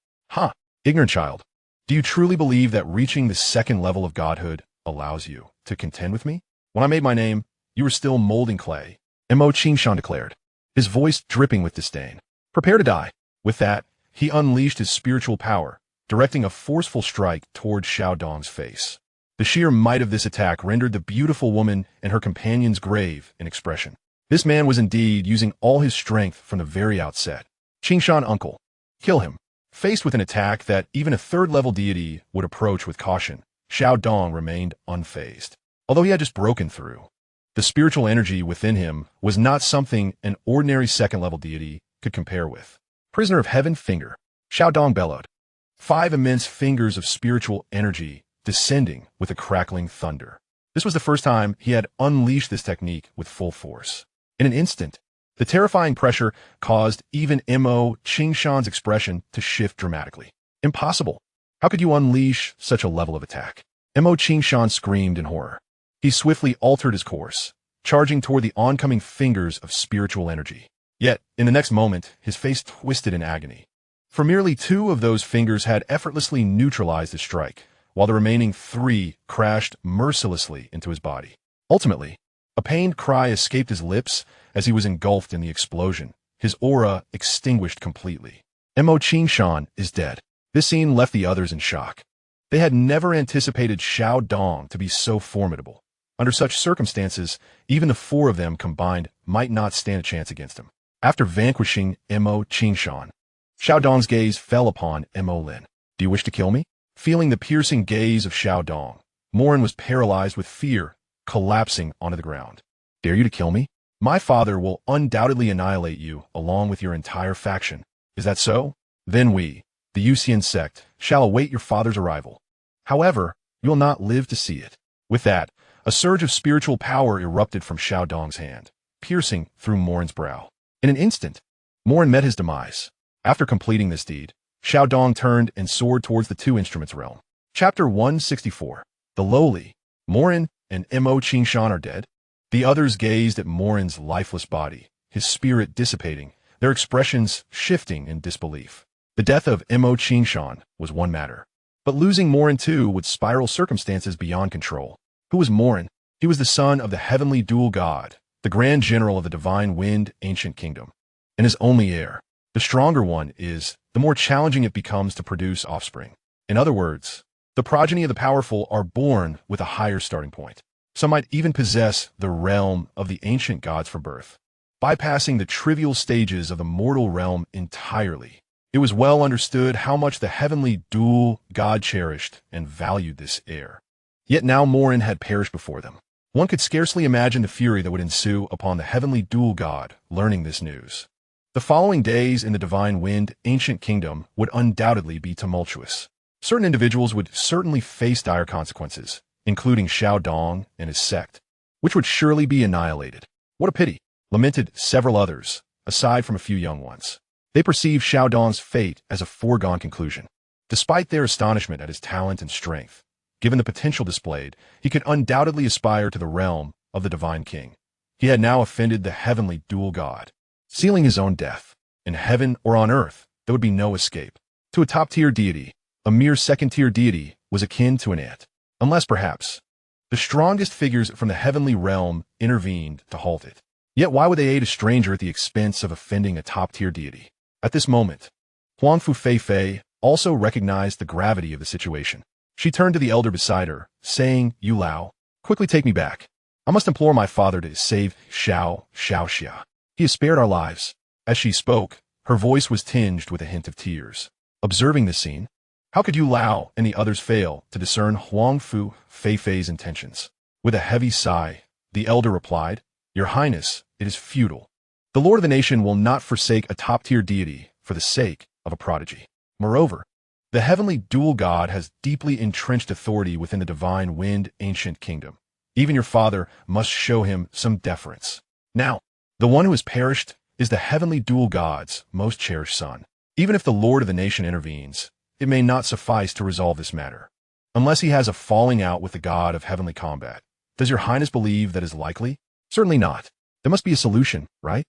Ignorant child, do you truly believe that reaching the second level of godhood allows you to contend with me? When I made my name, you were still molding clay, Xianxia declared, his voice dripping with disdain. Prepare to die. With that, he unleashed his spiritual power, directing a forceful strike toward Xiaodong's face. The sheer might of this attack rendered the beautiful woman and her companions grave in expression. This man was indeed using all his strength from the very outset. Xianxia, uncle, kill him. Faced with an attack that even a third-level deity would approach with caution, Xiaodong remained unfazed. Although he had just broken through, the spiritual energy within him was not something an ordinary second-level deity could compare with. Prisoner of Heaven Finger, Xiaodong bellowed. 5 immense fingers of spiritual energy descending with a crackling thunder. This was the first time he had unleashed this technique with full force. In an instant, the terrifying pressure caused even Xianxia's expression to shift dramatically. Impossible. How could you unleash such a level of attack? Xianxia screamed in horror. He swiftly altered his course, charging toward the oncoming fingers of spiritual energy. Yet, in the next moment, his face twisted in agony. for merely 2 of those fingers had effortlessly neutralized the strike, while the remaining 3 crashed mercilessly into his body. Ultimately, a pained cry escaped his lips as he was engulfed in the explosion, his aura extinguished completely. Chen Xuan is dead. This scene left the others in shock. They had never anticipated Xiao Dong to be so formidable. Under such circumstances, even the 4 of them combined might not stand a chance against him. After vanquishing Chen Xuan, Xiao Dong's gaze fell upon Mo Lin. "Do you wish to kill me?" Feeling the piercing gaze of Xiao Dong, Morin was paralyzed with fear, collapsing onto the ground. "Dare you to kill me? My father will undoubtedly annihilate you along with your entire faction. Is that so? Then we, the Yuxian Sect, shall await your father's arrival. However, you will not live to see it." With that, a surge of spiritual power erupted from Xiao Dong's hand, piercing through Morin's brow. In an instant, Morin met his demise. After completing this deed, Xiao Dong turned and soared towards the 2 instruments realm. Chapter 164. The Lowly. Morin and Mo Qingshan are dead. The others gazed at Morin's lifeless body, his spirit dissipating, their expressions shifting in disbelief. The death of Mo Qingshan was one matter, but losing Morin too would spiral circumstances beyond control. Who was Morin? He was the son of the heavenly dual god, the grand general of the divine wind ancient kingdom, and his only heir. The stronger one is, the more challenging it becomes to produce offspring. In other words, the progeny of the powerful are born with a higher starting point. Some might even possess the realm of the ancient gods for birth, bypassing the trivial stages of the mortal realm entirely. It was well understood how much the heavenly dual god cherished and valued this heir. Yet now Morin had perished before them. One could scarcely imagine the fury that would ensue upon the heavenly dual god learning this news. The following days in the divine wind ancient kingdom would undoubtedly be tumultuous. Certain individuals would certainly face dire consequences, including Xiao Dong and his sect, which would surely be annihilated. "What a pity," lamented several others, aside from a few young ones. They perceived Xiao Dong's fate as a foregone conclusion. Despite their astonishment at his talent and strength, given the potential displayed, he could undoubtedly aspire to the realm of the divine king. He had now offended the heavenly dual god, sealing his own death. In heaven or on earth, there would be no escape. To a top-tier deity, a mere second-tier deity was akin to an ant, unless perhaps the strongest figures from the heavenly realm intervened to halt it. Yet why would they aid a stranger at the expense of offending a top-tier deity? At this moment, Huangfu Feifei also recognized the gravity of the situation. She turned to the elder beside her, saying, "You Lao, quickly take me back. I must implore my father to save Xianxia. He has spared our lives." As she spoke, her voice was tinged with a hint of tears. Observing this scene, how could Yu Lao and the others fail to discern Huangfu Feifei's intentions? With a heavy sigh, the elder replied, "Your Highness, it is futile. The Lord of the nation will not forsake a top-tier deity for the sake of a prodigy. Moreover, the heavenly dual god has deeply entrenched authority within the divine wind ancient kingdom. Even your father must show him some deference. Now, the one who has perished is the heavenly dual god's most cherished son. Even if the Lord of the nation intervenes, it may not suffice to resolve this matter, unless he has a falling out with the god of heavenly combat. Does your Highness believe that is likely? Certainly not. There must be a solution, right?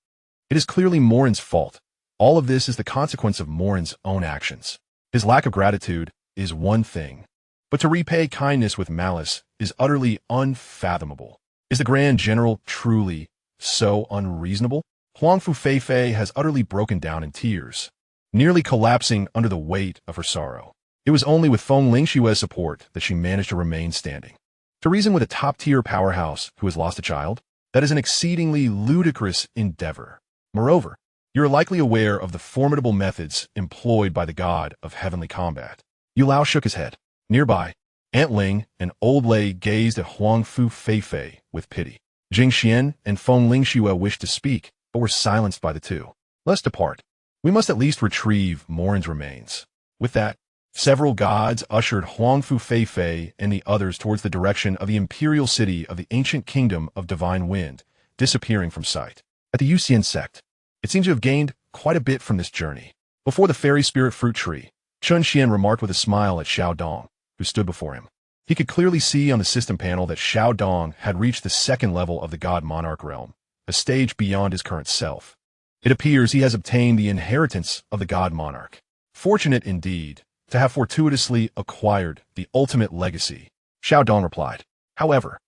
It is clearly Morin's fault. All of this is the consequence of Morin's own actions. His lack of gratitude is one thing, but to repay kindness with malice is utterly unfathomable. Is the Grand General truly so unreasonable?" Huangfu Feifei has utterly broken down in tears, nearly collapsing under the weight of her sorrow. It was only with Feng Lingshue's support that she managed to remain standing. To reason with a top-tier powerhouse who has lost a child? That is an exceedingly ludicrous endeavor. Moreover, you are likely aware of the formidable methods employed by the god of heavenly combat. Yu Lao shook his head. Nearby, Aunt Ling and Old Lei gazed at Huangfu Feifei with pity. Jing Xian and Feng Lingxue wished to speak, but were silenced by the two. "Let's depart. We must at least retrieve Morin's remains." With that, several gods ushered Huangfu Feifei and the others towards the direction of the imperial city of the ancient kingdom of divine wind, disappearing from sight. At the Yuxian Sect, it seems to have gained quite a bit from this journey. Before the fairy spirit fruit tree, Chen Xuan remarked with a smile at Xiao Dong, who stood before him. He could clearly see on the system panel that Xiao Dong had reached the second level of the god monarch realm, a stage beyond his current self. It appears he has obtained the inheritance of the god monarch. Fortunate indeed to have fortuitously acquired the ultimate legacy, Xiaodong replied. However,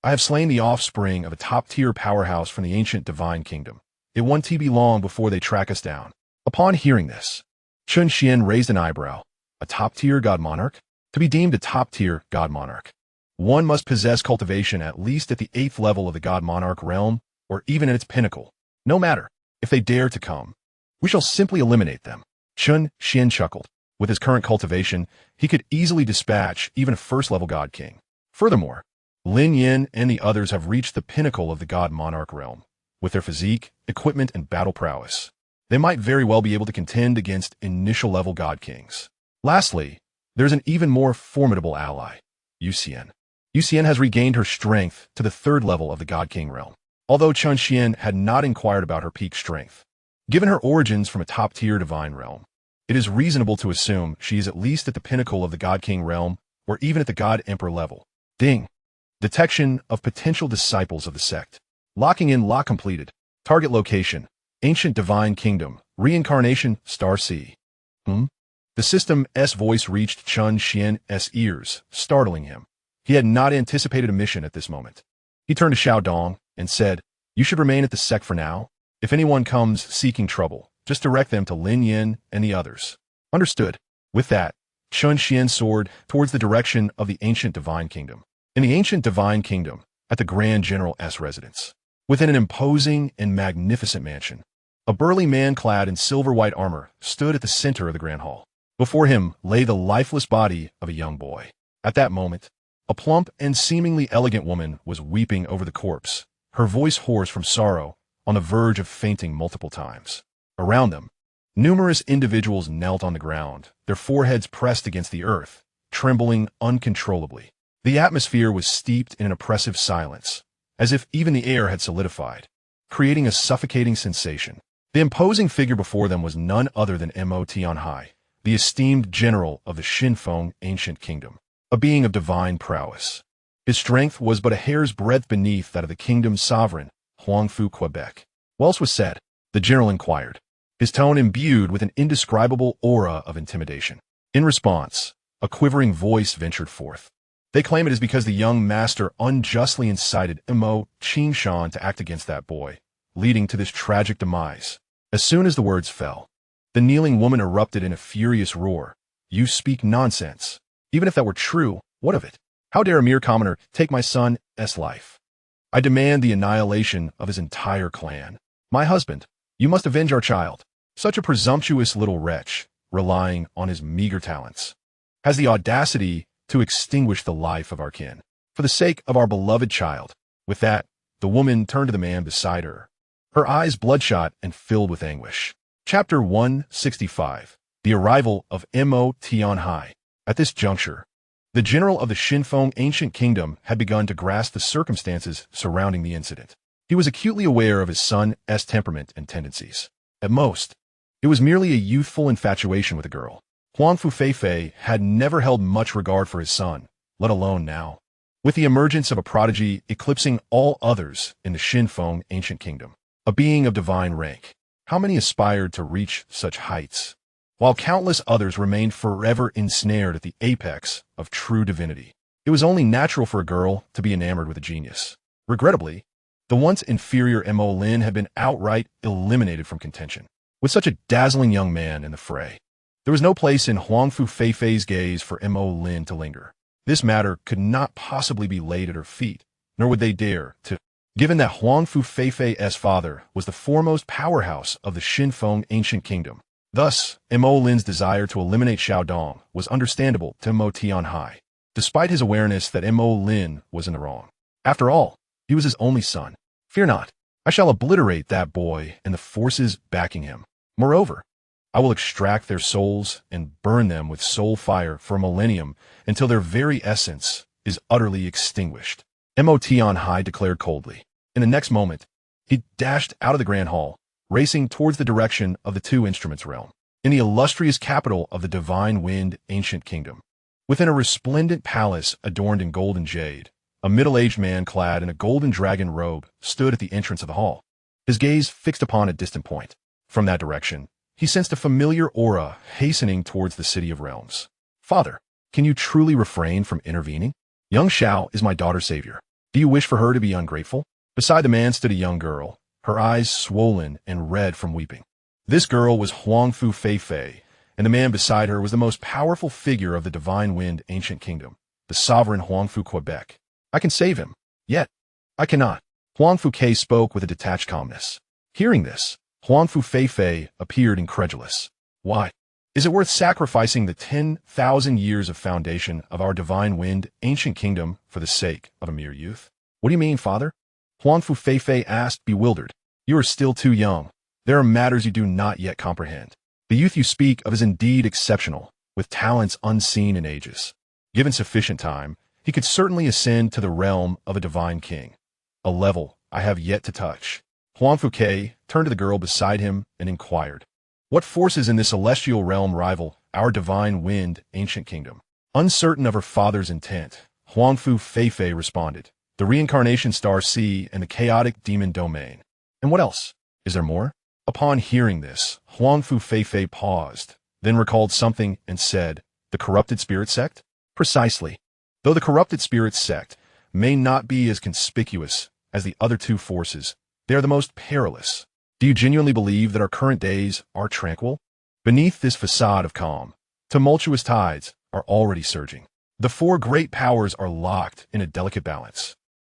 I have slain the offspring of a top-tier powerhouse from the ancient divine kingdom. It won't be long before they track us down. Upon hearing this, Chen Xuan raised an eyebrow. A top-tier god monarch? To be deemed a top-tier god monarch, one must possess cultivation at least at the 8th level of the god monarch realm, or even at its pinnacle. No matter if they dare to come, we shall simply eliminate them. Chen Xuan chuckled. With his current cultivation, he could easily dispatch even a first-level god king. Furthermore, Lin Yin and the others have reached the pinnacle of the god monarch realm. With their physique, equipment, and battle prowess, they might very well be able to contend against initial-level god kings. Lastly, there's an even more formidable ally, Yuxian. Yuxian has regained her strength to the 3rd level of the god king realm. Although Chen Xuan had not inquired about her peak strength, given her origins from a top-tier divine realm, it is reasonable to assume she is at least at the pinnacle of the god king realm or even at the god emperor level. Ding. Detection of potential disciples of the sect. Locking in lock completed. Target location, Ancient Divine Kingdom, Reincarnation, Star C. The system's voice reached Chen Xuan's ears, startling him. He had not anticipated a mission at this moment. He turned to Xiaodong and said, "You should remain at the sect for now. If anyone comes seeking trouble, just direct them to Lin Yin and the others." Understood. With that, Chen Xuan soared towards the direction of the Ancient Divine Kingdom. In the Ancient Divine Kingdom, at the Grand General's residence, within an imposing and magnificent mansion, a burly man clad in silver-white armor stood at the center of the Grand Hall. Before him lay the lifeless body of a young boy. At that moment, a plump and seemingly elegant woman was weeping over the corpse, her voice hoarse from sorrow, on the verge of fainting multiple times. Around them, numerous individuals knelt on the ground, their foreheads pressed against the earth, trembling uncontrollably. The atmosphere was steeped in an oppressive silence, as if even the air had solidified, creating a suffocating sensation. The imposing figure before them was none other than Mo Tianhai, the esteemed general of the Xinfeng ancient kingdom, a being of divine prowess. His strength was but a hair's breadth beneath that of the kingdom's sovereign, Huangfu Quebec. What else was said? The general inquired, his tone imbued with an indescribable aura of intimidation. In response, a quivering voice ventured forth. They claim it is because the young master unjustly incited Mo Xianxia to act against that boy, leading to this tragic demise. As soon as the words fell, the kneeling woman erupted in a furious roar. "You speak nonsense. Even if that were true, what of it? How dare a mere commoner take my son's life? I demand the annihilation of his entire clan. My husband, you must avenge our child. Such a presumptuous little wretch, relying on his meager talents, has the audacity to extinguish the life of our kin, for the sake of our beloved child." With that, the woman turned to the man beside her, her eyes bloodshot and filled with anguish. Chapter 165. The Arrival of Mo Tianhai. At this juncture, the general of the Xinfeng ancient kingdom had begun to grasp the circumstances surrounding the incident. He was acutely aware of his son's temperament and tendencies. At most, it was merely a youthful infatuation with a girl. Huangfu Feifei had never held much regard for his son, let alone now, with the emergence of a prodigy eclipsing all others in the Xinfeng ancient kingdom, a being of divine rank. How many aspired to reach such heights, while countless others remained forever ensnared at the apex of true divinity? It was only natural for a girl to be enamored with a genius. Regrettably, the once inferior Mo Lin had been outright eliminated from contention. With such a dazzling young man in the fray, there was no place in Huangfu Feifei's gaze for Mo Lin to linger. This matter could not possibly be laid at her feet, nor would they dare to, given that Huangfu Feifei's father was the foremost powerhouse of the Xinfeng ancient kingdom. Thus, Mo Lin's desire to eliminate Xiaodong was understandable to Mo Tianhai, despite his awareness that Mo Lin was in the wrong. After all, he was his only son. "Fear not, I shall obliterate that boy and the forces backing him. Moreover, I will extract their souls and burn them with soul fire for a millennium until their very essence is utterly extinguished," Mo Tianhai declared coldly. In the next moment, he dashed out of the Grand Hall, racing towards the direction of the Two Instruments realm, in the illustrious capital of the Divine Wind ancient kingdom. Within a resplendent palace adorned in gold and jade, a middle-aged man clad in a golden dragon robe stood at the entrance of the hall, his gaze fixed upon a distant point. From that direction, he sensed a familiar aura hastening towards the City of Realms. Father, can you truly refrain from intervening? Xianxia is my daughter's savior. Do you wish for her to be ungrateful? Beside the man stood a young girl, her eyes swollen and red from weeping. This girl was Huangfu Feifei, and the man beside her was the most powerful figure of the Divine Wind Ancient Kingdom, the sovereign Huangfu Quebec. I can save him. Yet, I cannot. Huangfu Ke spoke with a detached calmness. Hearing this, Huangfu Feifei appeared incredulous. Why? Is it worth sacrificing the 10,000 years of foundation of our Divine Wind Ancient Kingdom for the sake of a mere youth? What do you mean, father? Huangfu Feifei asked, bewildered. You are still too young. There are matters you do not yet comprehend. The youth you speak of is indeed exceptional, with talents unseen in ages. Given sufficient time, he could certainly ascend to the realm of a divine king, a level I have yet to touch. Huangfu Ke turned to the girl beside him and inquired, what forces in this celestial realm rival our divine wind ancient kingdom? Uncertain of her father's intent, Huangfu Feifei responded, the reincarnation star sea and the chaotic demon domain. And what else? Is there more? Upon hearing this, Huangfu Feifei paused, then recalled something and said, the corrupted spirit sect? Precisely. Though the corrupted spirit sect may not be as conspicuous as the other two forces, they are the most perilous. Do you genuinely believe that our current days are tranquil? Beneath this facade of calm, tumultuous tides are already surging. The four great powers are locked in a delicate balance.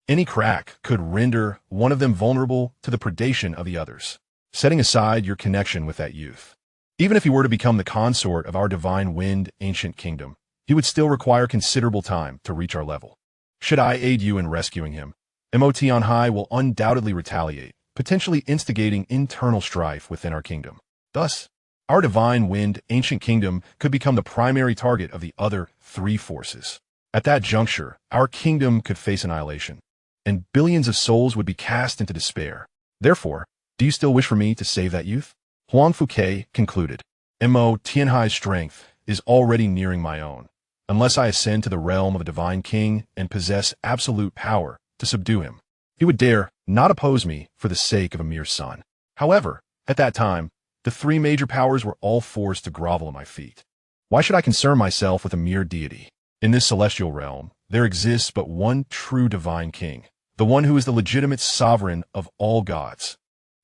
Any crack could render one of them vulnerable to the predation of the others. Setting aside your connection with that youth, even if he were to become the consort of our divine wind ancient kingdom, he would still require considerable time to reach our level. Should I aid you in rescuing him, MOT on high will undoubtedly retaliate, potentially instigating internal strife within our kingdom. Thus, our divine wind ancient kingdom could become the primary target of the other three forces. At that juncture, our kingdom could face annihilation, and billions of souls would be cast into despair. Therefore, do you still wish for me to save that youth? Huangfu Ke concluded, Mo Tianhai's strength is already nearing my own, unless I ascend to the realm of a divine king and possess absolute power to subdue him. He would dare not oppose me for the sake of a mere son. However, at that time, the three major powers were all forced to grovel at my feet. Why should I concern myself with a mere deity? In this celestial realm, there exists but one true divine king, the one who is the legitimate sovereign of all gods.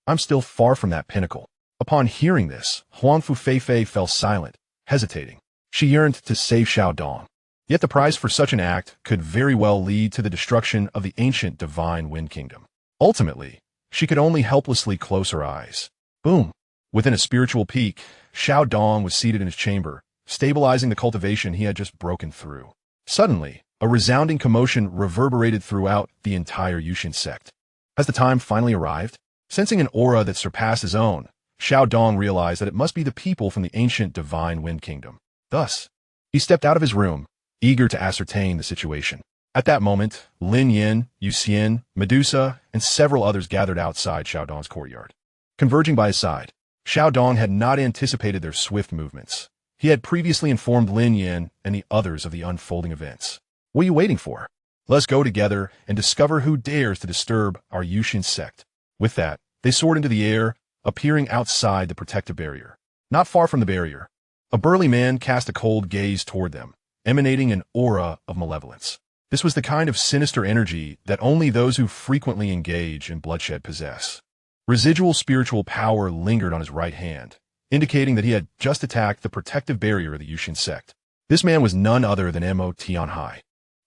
I'm still far from that pinnacle. Upon hearing this, Huangfu Feifei fell silent, hesitating. She yearned to save Xiaodong. Yet the price for such an act could very well lead to the destruction of the ancient divine wind kingdom. Ultimately, she could only helplessly close her eyes. Boom! Within a spiritual peak, Xiaodong was seated in his chamber, stabilizing the cultivation he had just broken through. Suddenly, a resounding commotion reverberated throughout the entire Yuxian Sect. Has the time finally arrived? Sensing an aura that surpassed his own, Xiaodong realized that it must be the people from the ancient divine wind kingdom. Thus, he stepped out of his room, eager to ascertain the situation. At that moment, Lin Yin, Yuxian, Medusa, and several others gathered outside Xiaodong's courtyard. Converging by his side, Xiaodong had not anticipated their swift movements. He had previously informed Lin Yin and the others of the unfolding events. What are you waiting for? Let's go together and discover who dares to disturb our Yuxian Sect. With that, they soared into the air, appearing outside the protective barrier. Not far from the barrier, a burly man cast a cold gaze toward them, emanating an aura of malevolence. This was the kind of sinister energy that only those who frequently engage in bloodshed possess. Residual spiritual power lingered on his right hand, indicating that he had just attacked the protective barrier of the Yuxian Sect. This man was none other than Mo Tianhai,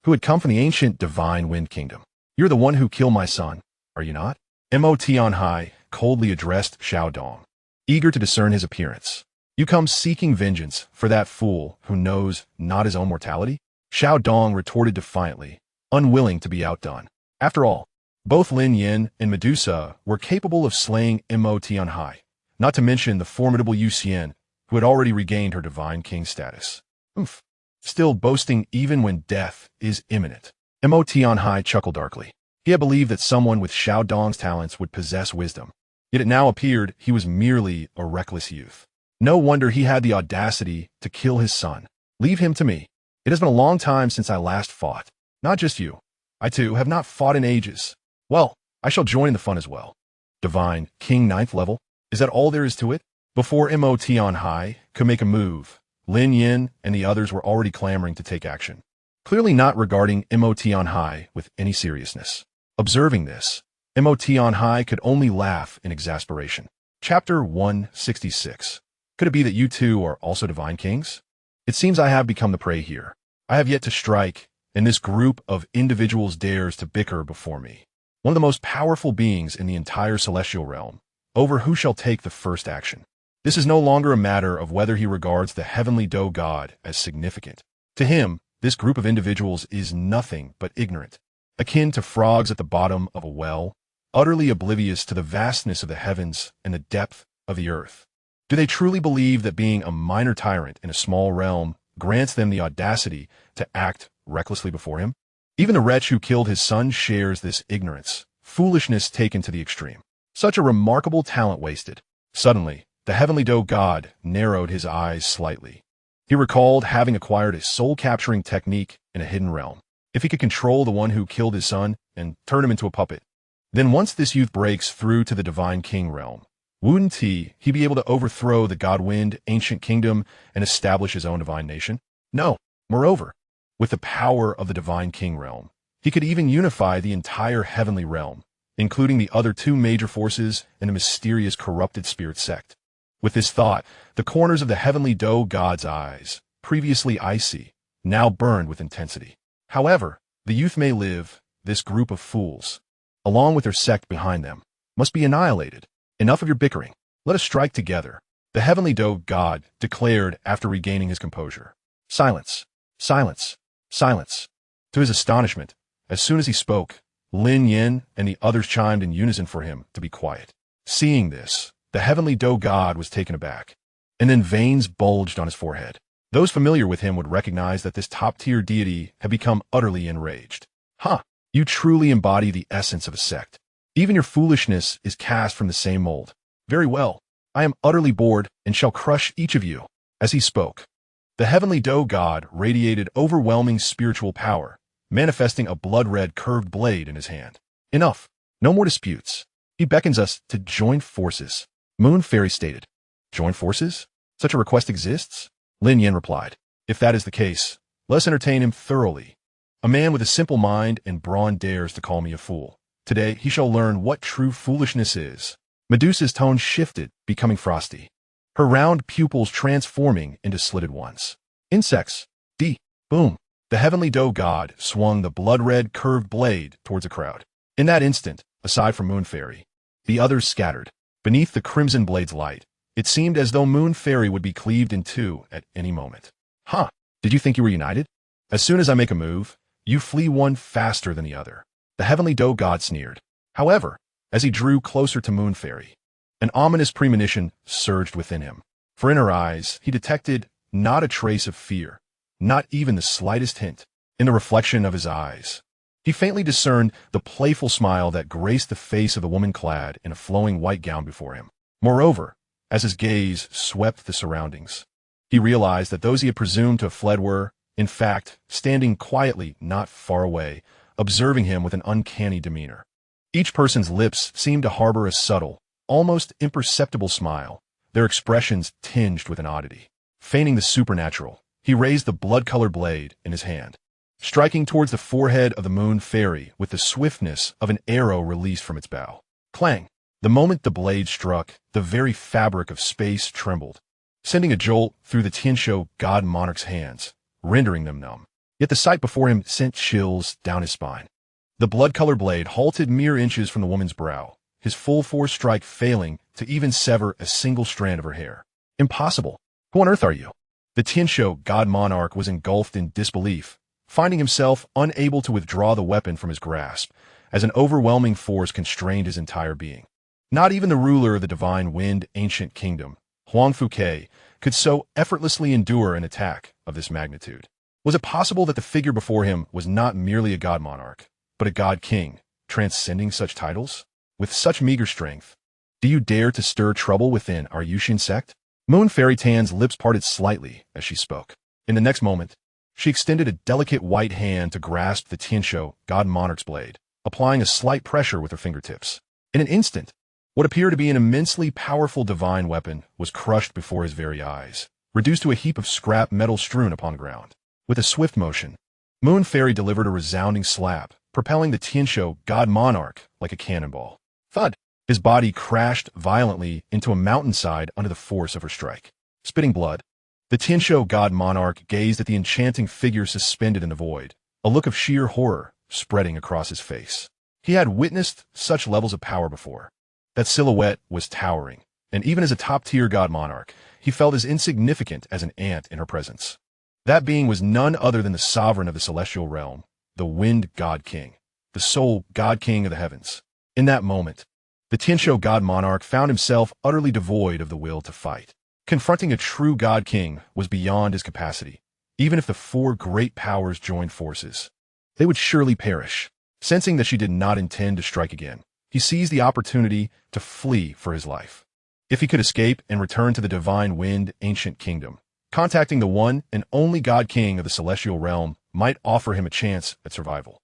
who had come from the ancient divine wind kingdom. You're the one who killed my son, are you not? Mo Tianhai coldly addressed Xiaodong, eager to discern his appearance. You come seeking vengeance for that fool who knows not his own mortality? Xiaodong retorted defiantly, unwilling to be outdone. After all, both Lin Yin and Medusa were capable of slaying Mo Tianhai, not to mention the formidable Yuxian, who had already regained her divine king status. Still boasting even when death is imminent. Mo Tianhai chuckled darkly. He had believed that someone with Xiaodong's talents would possess wisdom, yet it now appeared he was merely a reckless youth. No wonder he had the audacity to kill his son. Leave him to me. It has been a long time since I last fought. Not just you. I too have not fought in ages. Well, I shall join in the fun as well. Divine, King 9th level? Is that all there is to it? Before Mo High could make a move, Lin Yin and the others were already clamoring to take action, clearly not regarding Mo High with any seriousness. Observing this, Mo High could only laugh in exasperation. Chapter 166. Could it be that you two are also divine kings? It seems I have become the prey here. I have yet to strike, and this group of individuals dares to bicker before me. One of the most powerful beings in the entire celestial realm, over who shall take the first action. This is no longer a matter of whether he regards the heavenly Doe God as significant. To him, this group of individuals is nothing but ignorant, akin to frogs at the bottom of a well, utterly oblivious to the vastness of the heavens and the depth of the earth. Do they truly believe that being a minor tyrant in a small realm grants them the audacity to act recklessly before him? Even the wretch who killed his son shares this ignorance, foolishness taken to the extreme. Such a remarkable talent wasted. Suddenly, the heavenly Doe God narrowed his eyes slightly. He recalled having acquired a soul-capturing technique in a hidden realm. If he could control the one who killed his son and turn him into a puppet, then once this youth breaks through to the divine king realm, wouldn't he be able to overthrow the God-Wind ancient kingdom and establish his own divine nation? No. Moreover, with the power of the divine king realm, he could even unify the entire heavenly realm, including the other two major forces in the mysterious corrupted spirit sect. With this thought, the corners of the heavenly Doe God's eyes, previously icy, now burned with intensity. However, the youth may live, this group of fools, along with their sect behind them, must be annihilated. Enough of your bickering. Let us strike together, the heavenly Doe God declared after regaining his composure. Silence, silence, silence. To his astonishment, as soon as he spoke, Lin Yin and the others chimed in unison for him to be quiet. Seeing this, the heavenly Doe God was taken aback, and then veins bulged on his forehead. Those familiar with him would recognize that this top-tier deity had become utterly enraged. Huh, you truly embody the essence of a sect. Even your foolishness is cast from the same mold. Very well, I am utterly bored and shall crush each of you. As he spoke, the heavenly Doe God radiated overwhelming spiritual power, manifesting a blood-red curved blade in his hand. Enough. No more disputes. He beckons us to join forces. Moon Fairy stated. Join forces? Such a request exists? Lin Yin replied. If that is the case, let us entertain him thoroughly. A man with a simple mind and brawn dares to call me a fool. Today he shall learn what true foolishness is. Medusa's tone shifted, becoming frosty, her round pupils transforming into slitted ones. Insects. Boom. The heavenly Doe God swung the blood-red curved blade towards the crowd. In that instant, aside from Moon Fairy, the others scattered. Beneath the crimson blade's light, it seemed as though Moon Fairy would be cleaved in two at any moment. Huh, did you think you were united? As soon as I make a move, you flee one faster than the other. The heavenly Doe God sneered. However, as he drew closer to Moon Fairy, an ominous premonition surged within him. For in her eyes, he detected not a trace of fear, not even the slightest hint. In the reflection of his eyes, he faintly discerned the playful smile that graced the face of the woman clad in a flowing white gown before him. Moreover, as his gaze swept the surroundings, he realized that those he had presumed to have fled were, in fact, standing quietly not far away, observing him with an uncanny demeanor. Each person's lips seemed to harbor a subtle, almost imperceptible smile, their expressions tinged with an oddity. Feigning the supernatural, he raised the blood-colored blade in his hand, striking towards the forehead of the Moon Fairy with the swiftness of an arrow released from its bow. Clang! The moment the blade struck, the very fabric of space trembled, sending a jolt through the Tianshou God Monarch's hands, rendering them numb. Yet the sight before him sent chills down his spine. The blood-colored blade halted mere inches from the woman's brow, his full-force strike failing to even sever a single strand of her hair. Impossible! Who on earth are you? The Tianshou God Monarch was engulfed in disbelief, finding himself unable to withdraw the weapon from his grasp, as an overwhelming force constrained his entire being. Not even the ruler of the divine wind ancient kingdom, Huang Fuke, could so effortlessly endure an attack of this magnitude. Was it possible that the figure before him was not merely a god monarch, but a god king, transcending such titles? With such meager strength, do you dare to stir trouble within our Yuxian Sect? Moon Fairy Tan's lips parted slightly as she spoke. In the next moment, she extended a delicate white hand to grasp the Tianshou God Monarch's blade, applying a slight pressure with her fingertips. In an instant, What appeared to be an immensely powerful divine weapon was crushed before his very eyes, reduced to a heap of scrap metal strewn upon the ground. With a swift motion, Moon Fairy delivered a resounding slap, propelling the Xianxia God Monarch like a cannonball. Thud! His body crashed violently into a mountainside under the force of her strike. Spitting blood, the Xianxia God Monarch gazed at the enchanting figure suspended in the void, a look of sheer horror spreading across his face. He had witnessed such levels of power before. That silhouette was towering, and even as a top-tier God Monarch, he felt as insignificant as an ant in her presence. That being was none other than the sovereign of the celestial realm, the Wind God King, the sole God King of the heavens. In that moment, the Xianxia God Monarch found himself utterly devoid of the will to fight. Confronting a true God King was beyond his capacity. Even if the four great powers joined forces, they would surely perish. Sensing that she did not intend to strike again, he seized the opportunity to flee for his life. If he could escape and return to the divine wind ancient kingdom, contacting the one and only God King of the celestial realm might offer him a chance at survival.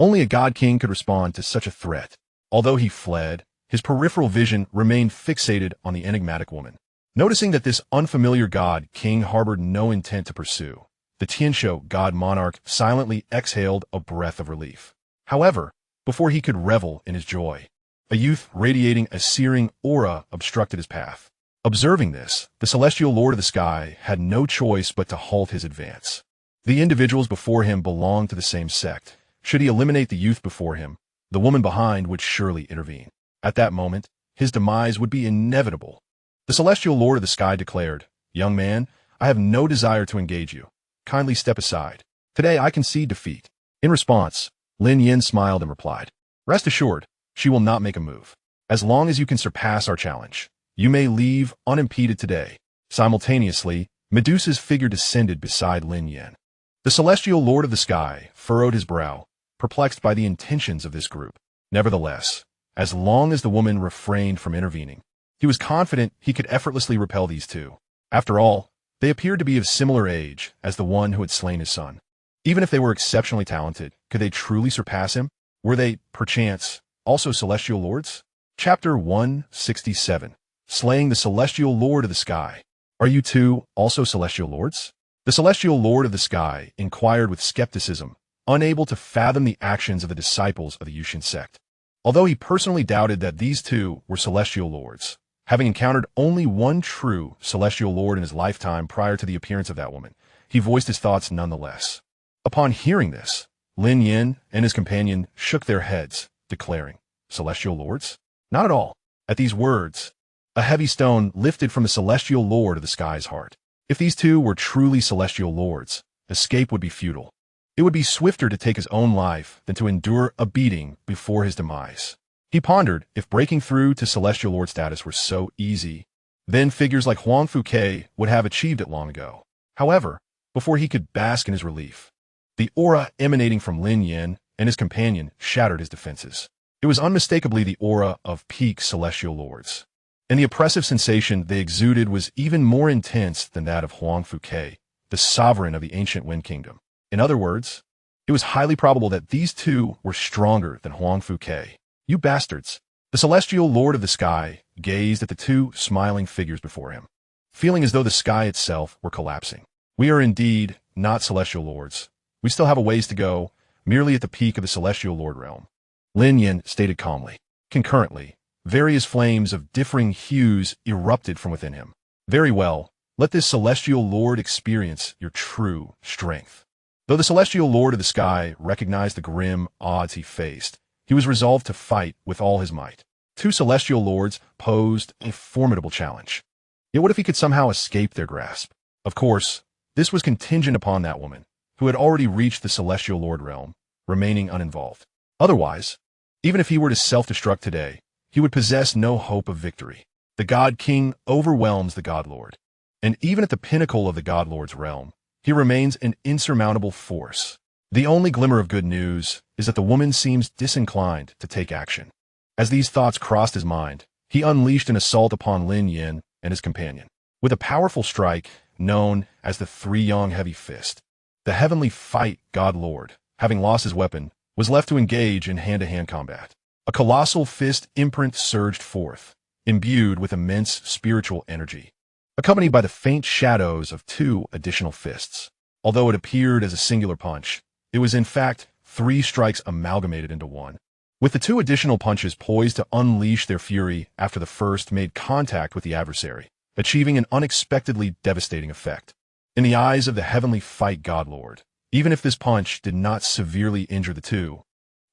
Only a God King could respond to such a threat. Although he fled, his peripheral vision remained fixated on the enigmatic woman. Noticing that this unfamiliar God King harbored no intent to pursue, the Xianxia God Monarch silently exhaled a breath of relief. However, before he could revel in his joy, a youth radiating a searing aura obstructed his path. Observing this, the celestial lord of the sky had no choice but to halt his advance. The individuals before him belonged to the same sect. Should he eliminate the youth before him, the woman behind would surely intervene. At that moment, his demise would be inevitable. The celestial lord of the sky declared, "Young man, I have no desire to engage you. Kindly step aside. Today I concede defeat." In response, Lin Yin smiled and replied, "Rest assured, she will not make a move. As long as you can surpass our challenge, you may leave unimpeded today." Simultaneously, Medusa's figure descended beside Lin Yin. The celestial lord of the sky furrowed his brow, perplexed by the intentions of this group. Nevertheless, as long as the woman refrained from intervening, he was confident he could effortlessly repel these two. After all, they appeared to be of similar age as the one who had slain his son. Even if they were exceptionally talented, could they truly surpass him? Were they, perchance, also celestial lords? Chapter 167. Slaying the celestial lord of the sky. Are you two also celestial lords? The celestial lord of the sky inquired with skepticism, unable to fathom the actions of the disciples of the Yuxian Sect. Although he personally doubted that these two were celestial lords, having encountered only one true celestial lord in his lifetime prior to the appearance of that woman, he voiced his thoughts nonetheless. Upon hearing this, Lin Yin and his companion shook their heads, declaring, "Celestial lords? Not at all." At these words, a heavy stone lifted from the celestial lord of the sky's heart. If these two were truly celestial lords, escape would be futile. It would be swifter to take his own life than to endure a beating before his demise. He pondered if breaking through to celestial lord status were so easy, then figures like Huang Fuke would have achieved it long ago. However, before he could bask in his relief, the aura emanating from Lin Yin and his companion shattered his defenses. It was unmistakably the aura of peak celestial lords, and the oppressive sensation they exuded was even more intense than that of Huang Fuke, the sovereign of the ancient Wind Kingdom. In other words, it was highly probable that these two were stronger than Huang Fuke. "You bastards!" The celestial lord of the sky gazed at the two smiling figures before him, feeling as though the sky itself were collapsing. "We are indeed not celestial lords. We still have a ways to go, merely at the peak of the celestial lord realm," Lin Yin stated calmly. Concurrently, various flames of differing hues erupted from within him. "Very well, let this celestial lord experience your true strength." Though the celestial lord of the sky recognized the grim odds he faced, he was resolved to fight with all his might. Two celestial lords posed a formidable challenge. Yet what if he could somehow escape their grasp? Of course, this was contingent upon that woman, who had already reached the celestial lord realm, remaining uninvolved. Otherwise, even if he were to self-destruct today, he would possess no hope of victory. The God King overwhelms the God Lord, and even at the pinnacle of the God Lord's realm, he remains an insurmountable force. The only glimmer of good news is that the woman seems disinclined to take action. As these thoughts crossed his mind, he unleashed an assault upon Lin Yin and his companion. With a powerful strike, known as the Three-Yong Heavy Fist, the heavenly fight God Lord, having lost his weapon, was left to engage in hand-to-hand combat. A colossal fist imprint surged forth, imbued with immense spiritual energy, accompanied by the faint shadows of 2 additional fists. Although it appeared as a singular punch, it was in fact 3 strikes amalgamated into one, with the 2 additional punches poised to unleash their fury after the first made contact with the adversary, achieving an unexpectedly devastating effect. In the eyes of the heavenly fight godlord, even if this punch did not severely injure the 2,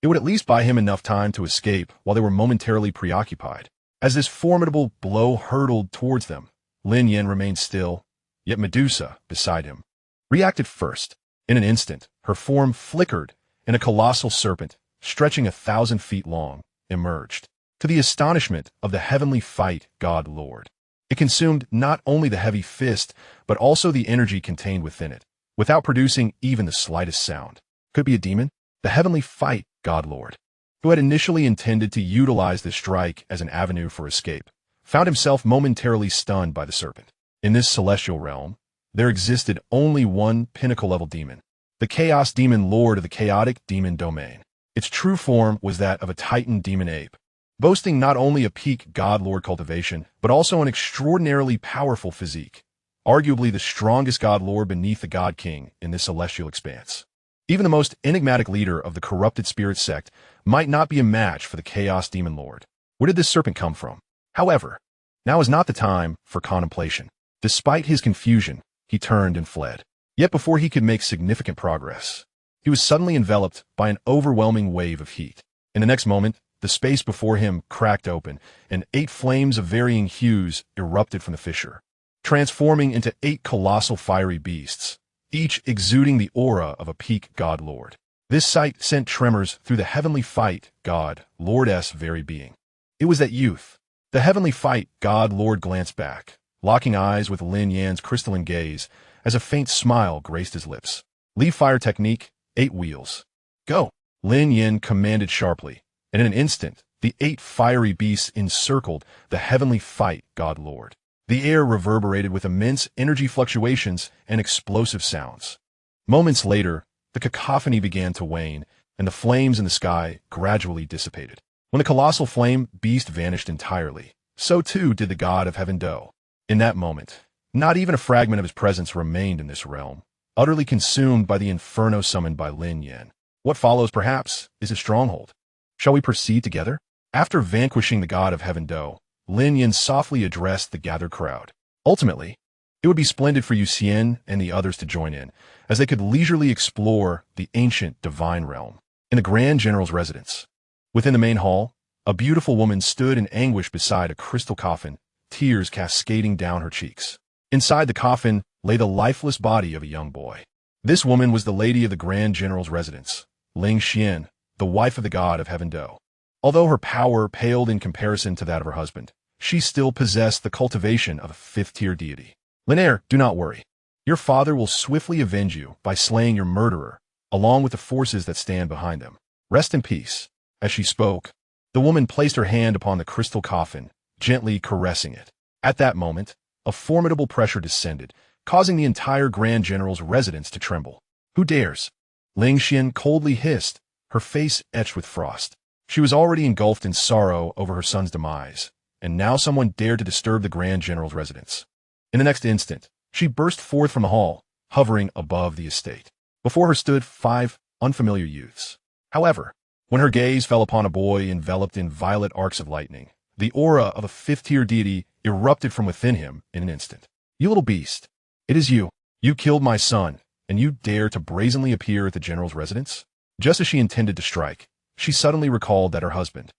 it would at least buy him enough time to escape while they were momentarily preoccupied. As this formidable blow hurtled towards them, Lin Yan remained still, yet Medusa, beside him, reacted first. In an instant, her form flickered, and a colossal serpent, stretching 1,000 feet long, emerged. To the astonishment of the heavenly fight god lord, it consumed not only the heavy fist, but also the energy contained within it, without producing even the slightest sound. Could it be a demon? The heavenly fight god lord, who had initially intended to utilize the strike as an avenue for escape, found himself momentarily stunned by the serpent. In this celestial realm, there existed only one pinnacle-level demon, the Chaos Demon Lord of the Chaotic Demon Domain. Its true form was that of a Titan demon ape, boasting not only a peak god-lord cultivation, but also an extraordinarily powerful physique, arguably the strongest god-lord beneath the god-king in this celestial expanse. Even the most enigmatic leader of the corrupted spirit sect might not be a match for the Chaos Demon Lord. Where did this serpent come from? However, now is not the time for contemplation. Despite his confusion, he turned and fled. Yet before he could make significant progress, he was suddenly enveloped by an overwhelming wave of heat. In the next moment, the space before him cracked open, and 8 flames of varying hues erupted from the fissure, transforming into 8 colossal fiery beasts, each exuding the aura of a peak god lord. This sight sent tremors through the heavenly fight god lord's very being. It was that youth. The heavenly fight god lord glanced back, locking eyes with Lin Yan's crystalline gaze as a faint smile graced his lips. Leave fire technique, 8 wheels. Go! Lin Yan commanded sharply, and in an instant, the 8 fiery beasts encircled the heavenly fight god lord. The air reverberated with immense energy fluctuations and explosive sounds. Moments later, the cacophony began to wane, and the flames in the sky gradually dissipated. When the colossal flame beast vanished entirely, so too did the god of heaven Do. In that moment, not even a fragment of his presence remained in this realm, utterly consumed by the inferno summoned by Lin Yan. What follows, perhaps, is a stronghold. Shall we proceed together? After vanquishing the god of heaven Do, Lin Yan softly addressed the gathered crowd. Ultimately, it would be splendid for Yuxian and the others to join in, as they could leisurely explore the ancient divine realm. In the Grand General's residence, within the main hall, a beautiful woman stood in anguish beside a crystal coffin, tears cascading down her cheeks. Inside the coffin lay the lifeless body of a young boy. This woman was the lady of the Grand General's residence, Ling Xian, the wife of the god of heaven Do. Although her power paled in comparison to that of her husband, she still possessed the cultivation of a 5th-tier deity. Linaire, do not worry. Your father will swiftly avenge you by slaying your murderer, along with the forces that stand behind them. Rest in peace. As she spoke, the woman placed her hand upon the crystal coffin, gently caressing it. At that moment, a formidable pressure descended, causing the entire Grand General's residence to tremble. Who dares? Ling Xian coldly hissed, her face etched with frost. She was already engulfed in sorrow over her son's demise, and now someone dared to disturb the Grand General's residence. In the next instant, she burst forth from the hall, hovering above the estate. Before her stood 5 unfamiliar youths. However, when her gaze fell upon a boy enveloped in violet arcs of lightning, the aura of a 5th-tier deity erupted from within him in an instant. You little beast! It is you! You killed my son, and you dare to brazenly appear at the General's residence? Just as she intended to strike, she suddenly recalled that her husband,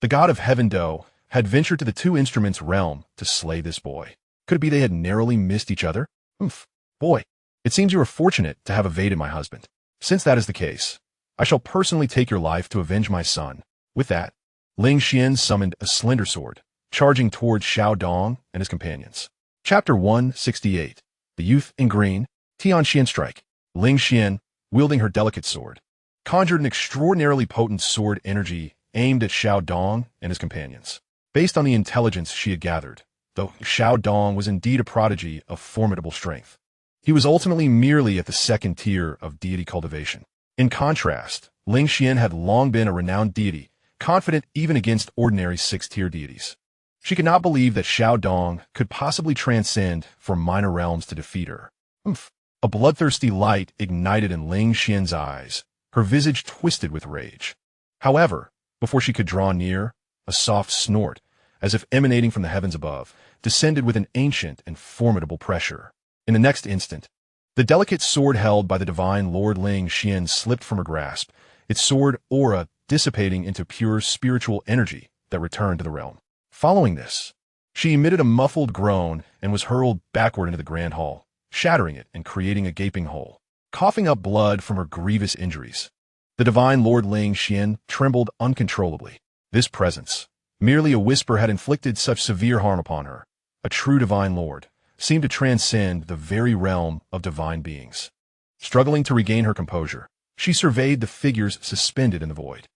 the god of heaven Do, had ventured to the 2 instruments realm to slay this boy. Could it be they had narrowly missed each other? Boy, it seems you are fortunate to have evaded my husband. Since that is the case, I shall personally take your life to avenge my son. With that, Ling Xian summoned a slender sword, charging towards Xiao Dong and his companions. Chapter 168. The Youth in Green, Tianxian Strike. Ling Xian, wielding her delicate sword, conjured an extraordinarily potent sword energy aimed at Xiao Dong and his companions. Based on the intelligence she had gathered, though Xiao Dong was indeed a prodigy of formidable strength, he was ultimately merely at the 2nd tier of deity cultivation. In contrast, Ling Xian had long been a renowned deity, confident even against ordinary sixth-tier deities. She could not believe that Xiao Dong could possibly transcend from minor realms to defeat her. Oomph. A bloodthirsty light ignited in Ling Xian's eyes, her visage twisted with rage. However, before she could draw near, a soft snort, as if emanating from the heavens above, descended with an ancient and formidable pressure. In the next instant, the delicate sword held by the divine Lord Ling Xian slipped from her grasp, its sword aura dissipating into pure spiritual energy that returned to the realm. Following this, she emitted a muffled groan and was hurled backward into the grand hall, shattering it and creating a gaping hole, coughing up blood from her grievous injuries. The divine Lord Ling Xian trembled uncontrollably. This presence, merely a whisper, had inflicted such severe harm upon her. A true divine lord seemed to transcend the very realm of divine beings. Struggling to regain her composure, she surveyed the figures suspended in the void.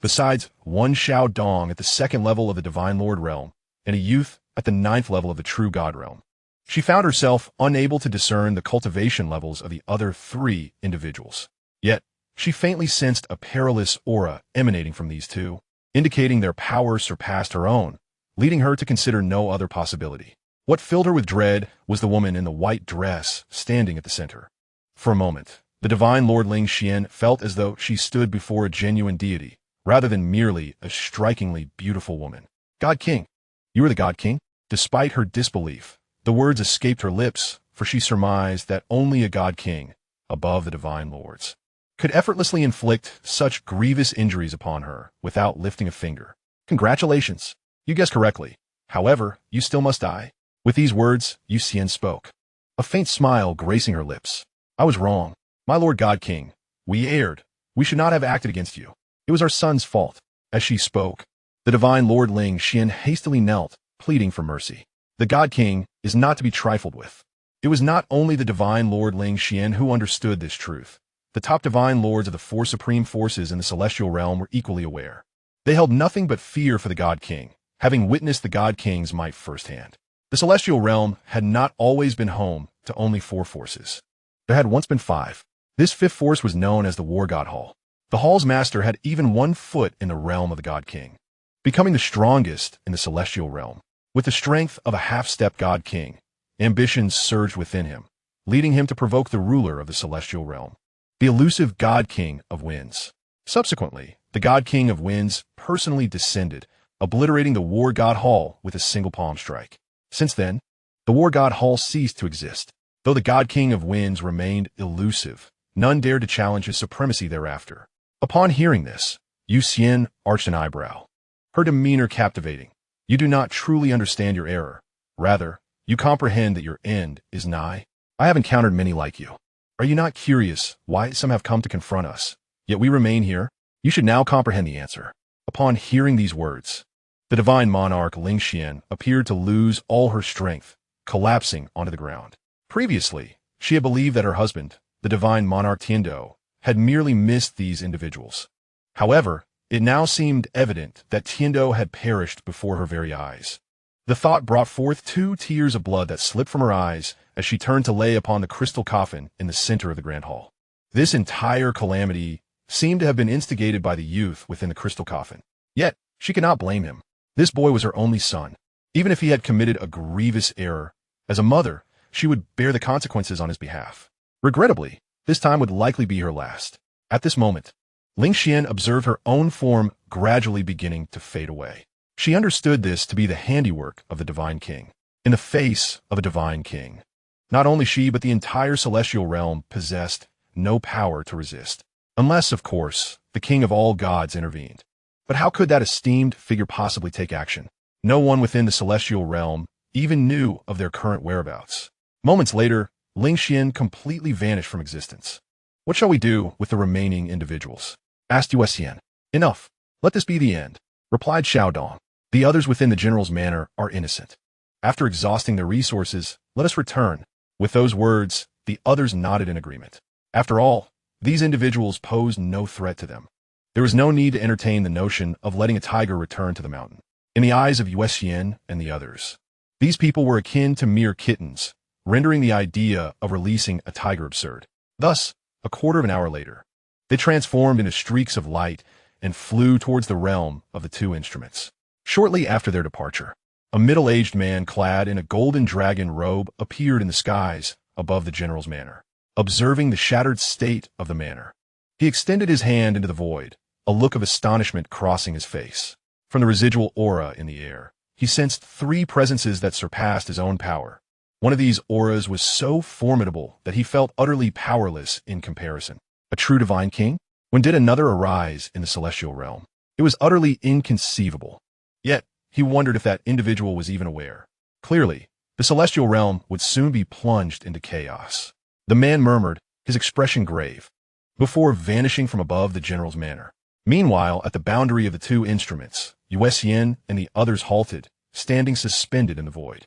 Besides one Xiao Dong at the second level of the divine lord realm, and a youth at the ninth level of the true god realm, she found herself unable to discern the cultivation levels of the other three individuals. Yet, she faintly sensed a perilous aura emanating from these two, indicating their power surpassed her own, leading her to consider no other possibility. What filled her with dread was the woman in the white dress standing at the center. For a moment, the divine Lord Ling Xian felt as though she stood before a genuine deity, rather than merely a strikingly beautiful woman. God King. You are the God King? Despite her disbelief, the words escaped her lips, for she surmised that only a God King, above the divine lords, could effortlessly inflict such grievous injuries upon her without lifting a finger. Congratulations. You guessed correctly. However, you still must die. With these words, Yuxian spoke, a faint smile gracing her lips. I was wrong. My Lord God King, we erred. We should not have acted against you. It was our son's fault. As she spoke, the divine Lord Ling Xian hastily knelt, pleading for mercy. The God King is not to be trifled with. It was not only the divine Lord Ling Xian who understood this truth. The top divine lords of the four supreme forces in the celestial realm were equally aware. They held nothing but fear for the God King, having witnessed the God King's might firsthand. The celestial realm had not always been home to only four forces. There had once been five. This fifth force was known as the War God Hall. The hall's master had even 1 foot in the realm of the God King, becoming the strongest in the celestial realm. With the strength of a half-step God King, ambitions surged within him, leading him to provoke the ruler of the celestial realm, the elusive God King of Winds. Subsequently, the God King of Winds personally descended, obliterating the War God Hall with a single palm strike. Since then, the War God Hall ceased to exist. Though the God King of Winds remained elusive, none dared to challenge his supremacy thereafter. Upon hearing this, Yuxian arched an eyebrow, her demeanor captivating. You do not truly understand your error. Rather, you comprehend that your end is nigh. I have encountered many like you. Are you not curious why some have come to confront us, yet we remain here? You should now comprehend the answer. Upon hearing these words, the divine monarch Ling Xian appeared to lose all her strength, collapsing onto the ground. Previously, she had believed that her husband, the divine monarch Tiando, had merely missed these individuals. However, it now seemed evident that Tiando had perished before her very eyes. The thought brought forth 2 tears of blood that slipped from her eyes as she turned to lay upon the crystal coffin in the center of the grand hall. This entire calamity seemed to have been instigated by the youth within the crystal coffin. Yet, she could not blame him. This boy was her only son. Even if he had committed a grievous error, as a mother, she would bear the consequences on his behalf. Regrettably, this time would likely be her last. At this moment, Ling Xian observed her own form gradually beginning to fade away. She understood this to be the handiwork of the Divine King. In the face of a Divine King, not only she but the entire celestial realm possessed no power to resist. Unless, of course, the King of all gods intervened. But how could that esteemed figure possibly take action? No one within the celestial realm even knew of their current whereabouts. Moments later, Ling Xian completely vanished from existence. What shall we do with the remaining individuals? Asked Yuxian. Enough. Let this be the end, replied Xiao Dong. The others within the general's manor are innocent. After exhausting their resources, let us return. With those words, the others nodded in agreement. After all, these individuals posed no threat to them. There was no need to entertain the notion of letting a tiger return to the mountain. In the eyes of Yuxian and the others, these people were akin to mere kittens, rendering the idea of releasing a tiger absurd. Thus, a quarter of an hour later, they transformed into streaks of light and flew towards the realm of the two instruments. Shortly after their departure, a middle-aged man clad in a golden dragon robe appeared in the skies above the general's manor. Observing the shattered state of the manor, he extended his hand into the void, a look of astonishment crossing his face. From the residual aura in the air, he sensed three presences that surpassed his own power. One of these auras was so formidable that he felt utterly powerless in comparison. A true divine king? When did another arise in the celestial realm? It was utterly inconceivable. Yet, he wondered if that individual was even aware. Clearly, the celestial realm would soon be plunged into chaos. The man murmured, his expression grave, before vanishing from above the general's manor. Meanwhile, at the boundary of the two instruments, Yuxian and the others halted, standing suspended in the void.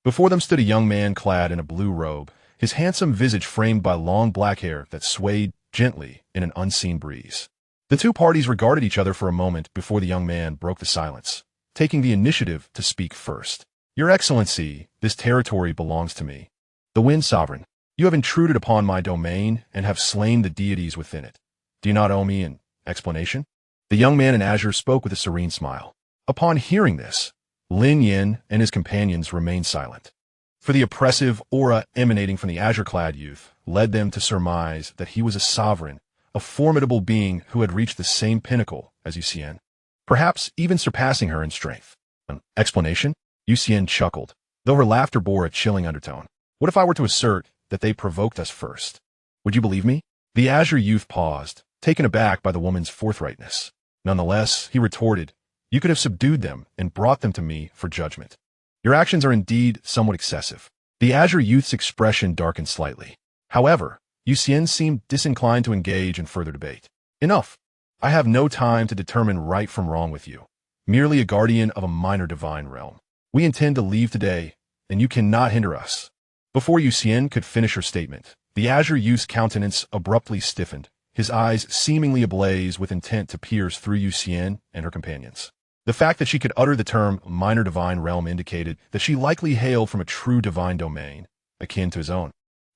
Before them stood a young man clad in a blue robe, his handsome visage framed by long black hair that swayed gently in an unseen breeze. The two parties regarded each other for a moment before the young man broke the silence, taking the initiative to speak first. Your Excellency, this territory belongs to me, the Wind Sovereign. You have intruded upon my domain and have slain the deities within it. Do you not owe me an explanation? The young man in azure spoke with a serene smile. Upon hearing this, Lin Yin and his companions remained silent, for the oppressive aura emanating from the azure-clad youth led them to surmise that he was a sovereign, a formidable being who had reached the same pinnacle as Yuxian, perhaps even surpassing her in strength. An explanation? Yuxian chuckled, though her laughter bore a chilling undertone. What if I were to assert that they provoked us first? Would you believe me? The azure youth paused, taken aback by the woman's forthrightness. Nonetheless, he retorted, you could have subdued them and brought them to me for judgment. Your actions are indeed somewhat excessive. The azure youth's expression darkened slightly. However, Yuxian seemed disinclined to engage in further debate. Enough. I have no time to determine right from wrong with you. Merely a guardian of a minor divine realm. We intend to leave today, and you cannot hinder us. Before Yuxian could finish her statement, the azure youth's countenance abruptly stiffened, his eyes seemingly ablaze with intent to pierce through Yuxian and her companions. The fact that she could utter the term minor divine realm indicated that she likely hailed from a true divine domain, akin to his own.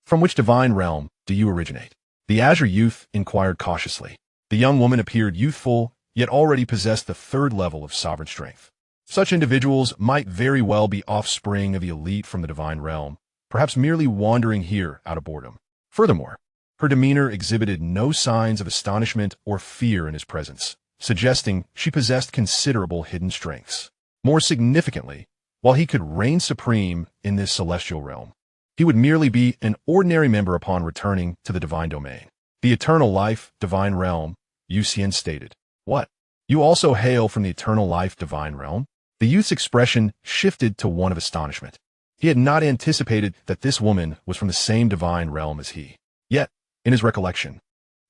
From which divine realm do you originate? The azure youth inquired cautiously. The young woman appeared youthful, yet already possessed the third level of sovereign strength. Such individuals might very well be offspring of the elite from the divine realm, perhaps merely wandering here out of boredom. Furthermore, her demeanor exhibited no signs of astonishment or fear in his presence, suggesting she possessed considerable hidden strengths. More significantly, while he could reign supreme in this celestial realm, he would merely be an ordinary member upon returning to the divine domain. The eternal life divine realm, Yuxian stated. What? You also hail from the eternal life divine realm? The youth's expression shifted to one of astonishment. He had not anticipated that this woman was from the same divine realm as he. Yet, in his recollection,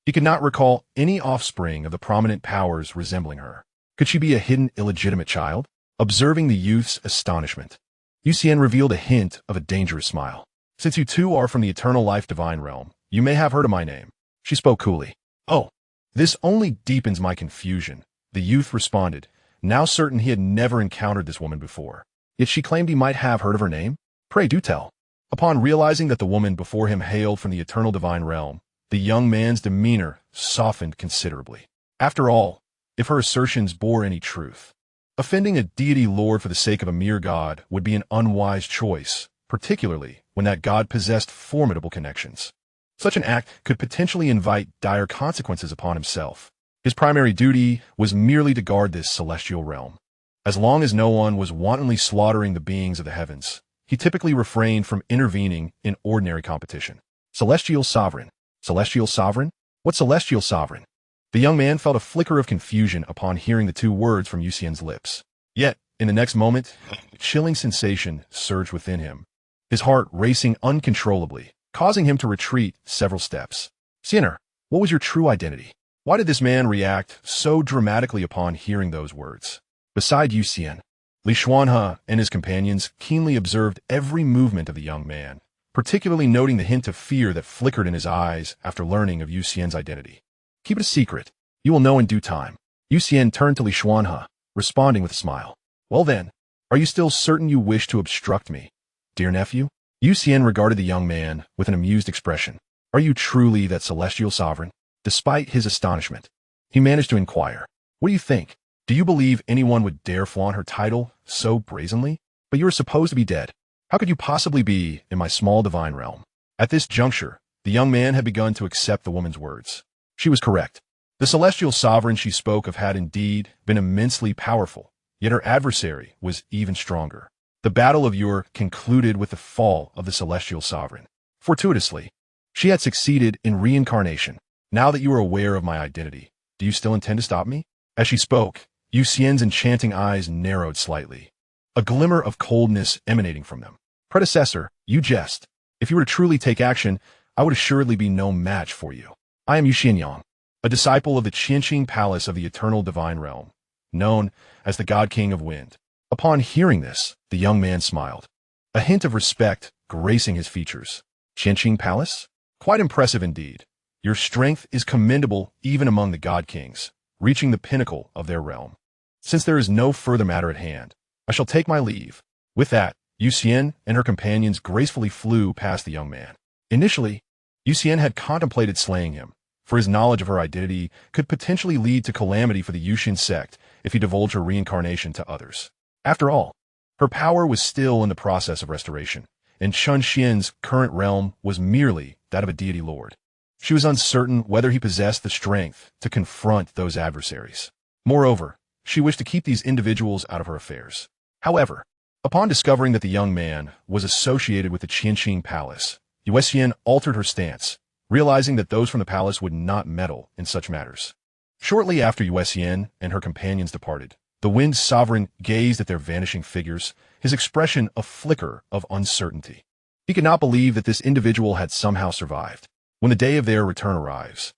he could not recall any offspring of the prominent powers resembling her. Could she be a hidden illegitimate child? Observing the youth's astonishment, Yuxian revealed a hint of a dangerous smile. Since you two are from the eternal life divine realm, you may have heard of my name. She spoke coolly. Oh, this only deepens my confusion, the youth responded, now certain he had never encountered this woman before. Yet she claimed he might have heard of her name. Pray do tell. Upon realizing that the woman before him hailed from the eternal divine realm, the young man's demeanor softened considerably. After all, if her assertions bore any truth, offending a deity lord for the sake of a mere god would be an unwise choice, particularly when that god possessed formidable connections. Such an act could potentially invite dire consequences upon himself. His primary duty was merely to guard this celestial realm. As long as no one was wantonly slaughtering the beings of the heavens, he typically refrained from intervening in ordinary competition. Celestial Sovereign. Celestial Sovereign? What Celestial Sovereign? The young man felt a flicker of confusion upon hearing the two words from Yuxian's lips. Yet, in the next moment, a chilling sensation surged within him, his heart racing uncontrollably, causing him to retreat several steps. Xianxia, what was your true identity? Why did this man react so dramatically upon hearing those words? Beside Yuxian, Xianxia and his companions keenly observed every movement of the young man, particularly noting the hint of fear that flickered in his eyes after learning of Yuxian's identity. Keep it a secret. You will know in due time. Yuxian turned to Xianxia, responding with a smile. Well then, are you still certain you wish to obstruct me, dear nephew? Yuxian regarded the young man with an amused expression. Are you truly that celestial sovereign? Despite his astonishment, he managed to inquire. What do you think? Do you believe anyone would dare flaunt her title so brazenly? But you are supposed to be dead. How could you possibly be in my small divine realm? At this juncture, the young man had begun to accept the woman's words. She was correct. The celestial sovereign she spoke of had indeed been immensely powerful, yet her adversary was even stronger. The battle of Ur concluded with the fall of the celestial sovereign. Fortuitously, she had succeeded in reincarnation. Now that you are aware of my identity, do you still intend to stop me? As she spoke, Yuxian's enchanting eyes narrowed slightly, a glimmer of coldness emanating from them. Predecessor, you jest. If you were to truly take action, I would assuredly be no match for you. I am Yuxian, a disciple of the Qianxing Palace of the Eternal Divine Realm, known as the God King of Wind. Upon hearing this, the young man smiled, a hint of respect gracing his features. Qianxing Palace? Quite impressive indeed. Your strength is commendable even among the God Kings, reaching the pinnacle of their realm. Since there is no further matter at hand, I shall take my leave. With that, Yuxian and her companions gracefully flew past the young man. Initially, Yuxian had contemplated slaying him, for his knowledge of her identity could potentially lead to calamity for the Yuxian Sect if he divulged her reincarnation to others. After all, her power was still in the process of restoration, and Chen Xuan's current realm was merely that of a deity lord. She was uncertain whether he possessed the strength to confront those adversaries. Moreover, she wished to keep these individuals out of her affairs. However, upon discovering that the young man was associated with the Qianxing Palace, Yuxian altered her stance, realizing that those from the palace would not meddle in such matters. Shortly after Yuxian and her companions departed, the Wind Sovereign gazed at their vanishing figures, his expression a flicker of uncertainty. He could not believe that this individual had somehow survived. When the day of their return arrives,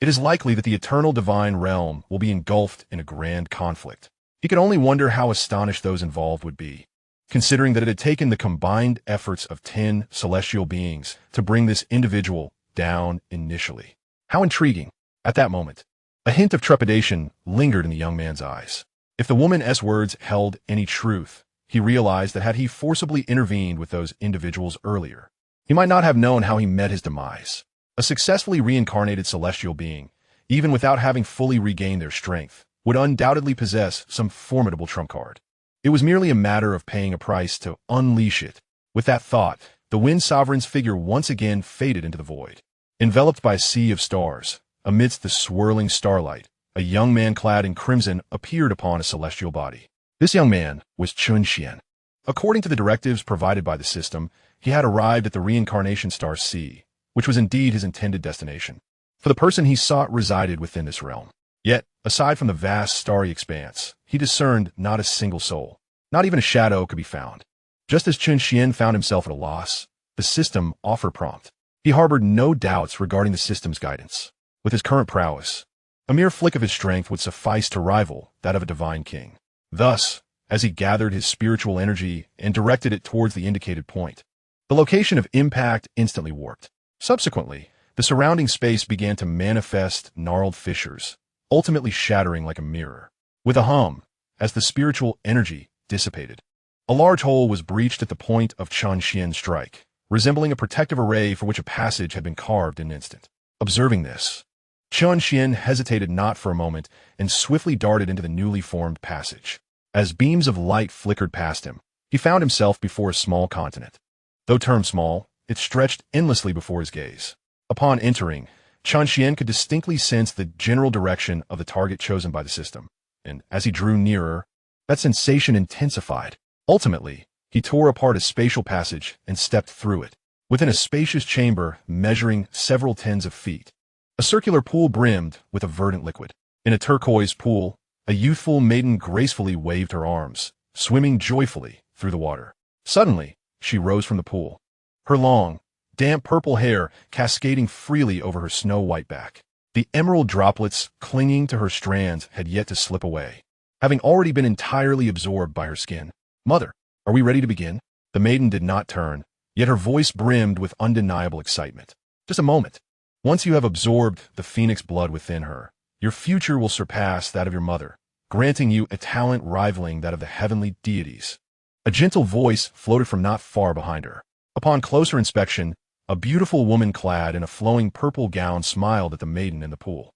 it is likely that the eternal divine realm will be engulfed in a grand conflict. He could only wonder how astonished those involved would be, considering that it had taken the combined efforts of 10 celestial beings to bring this individual down initially. How intriguing. At that moment, a hint of trepidation lingered in the young man's eyes. If the woman's words held any truth, he realized that had he forcibly intervened with those individuals earlier, he might not have known how he met his demise. A successfully reincarnated celestial being, even without having fully regained their strength, would undoubtedly possess some formidable trump card. It was merely a matter of paying a price to unleash it. With that thought, the Wind Sovereign's figure once again faded into the void. Enveloped by a sea of stars, amidst the swirling starlight, a young man clad in crimson appeared upon a celestial body. This young man was Chen Xuan. According to the directives provided by the system, he had arrived at the reincarnation star C, which was indeed his intended destination. For the person he sought resided within this realm. Yet, aside from the vast starry expanse, he discerned not a single soul. Not even a shadow could be found. Just as Chen Xuan found himself at a loss, the system offered prompt. He harbored no doubts regarding the system's guidance. With his current prowess, a mere flick of his strength would suffice to rival that of a divine king. Thus, as he gathered his spiritual energy and directed it towards the indicated point, the location of impact instantly warped. Subsequently, the surrounding space began to manifest gnarled fissures, ultimately shattering like a mirror. With a hum, as the spiritual energy dissipated, a large hole was breached at the point of Chen Xuan's strike, resembling a protective array for which a passage had been carved in an instant. Observing this, Chen Xuan hesitated not for a moment and swiftly darted into the newly formed passage. As beams of light flickered past him, he found himself before a small continent. Though termed small, it stretched endlessly before his gaze. Upon entering, Chen Xuan could distinctly sense the general direction of the target chosen by the system, and as he drew nearer, that sensation intensified. Ultimately, he tore apart a spatial passage and stepped through it. Within a spacious chamber measuring several tens of feet, a circular pool brimmed with a verdant liquid. In a turquoise pool, a youthful maiden gracefully waved her arms, swimming joyfully through the water. Suddenly, she rose from the pool, her long, damp purple hair cascading freely over her snow-white back. The emerald droplets clinging to her strands had yet to slip away, having already been entirely absorbed by her skin. "Mother, are we ready to begin?" The maiden did not turn, yet her voice brimmed with undeniable excitement. "Just a moment. Once you have absorbed the phoenix blood within her, your future will surpass that of your mother, granting you a talent rivaling that of the heavenly deities." A gentle voice floated from not far behind her. Upon closer inspection, a beautiful woman clad in a flowing purple gown smiled at the maiden in the pool.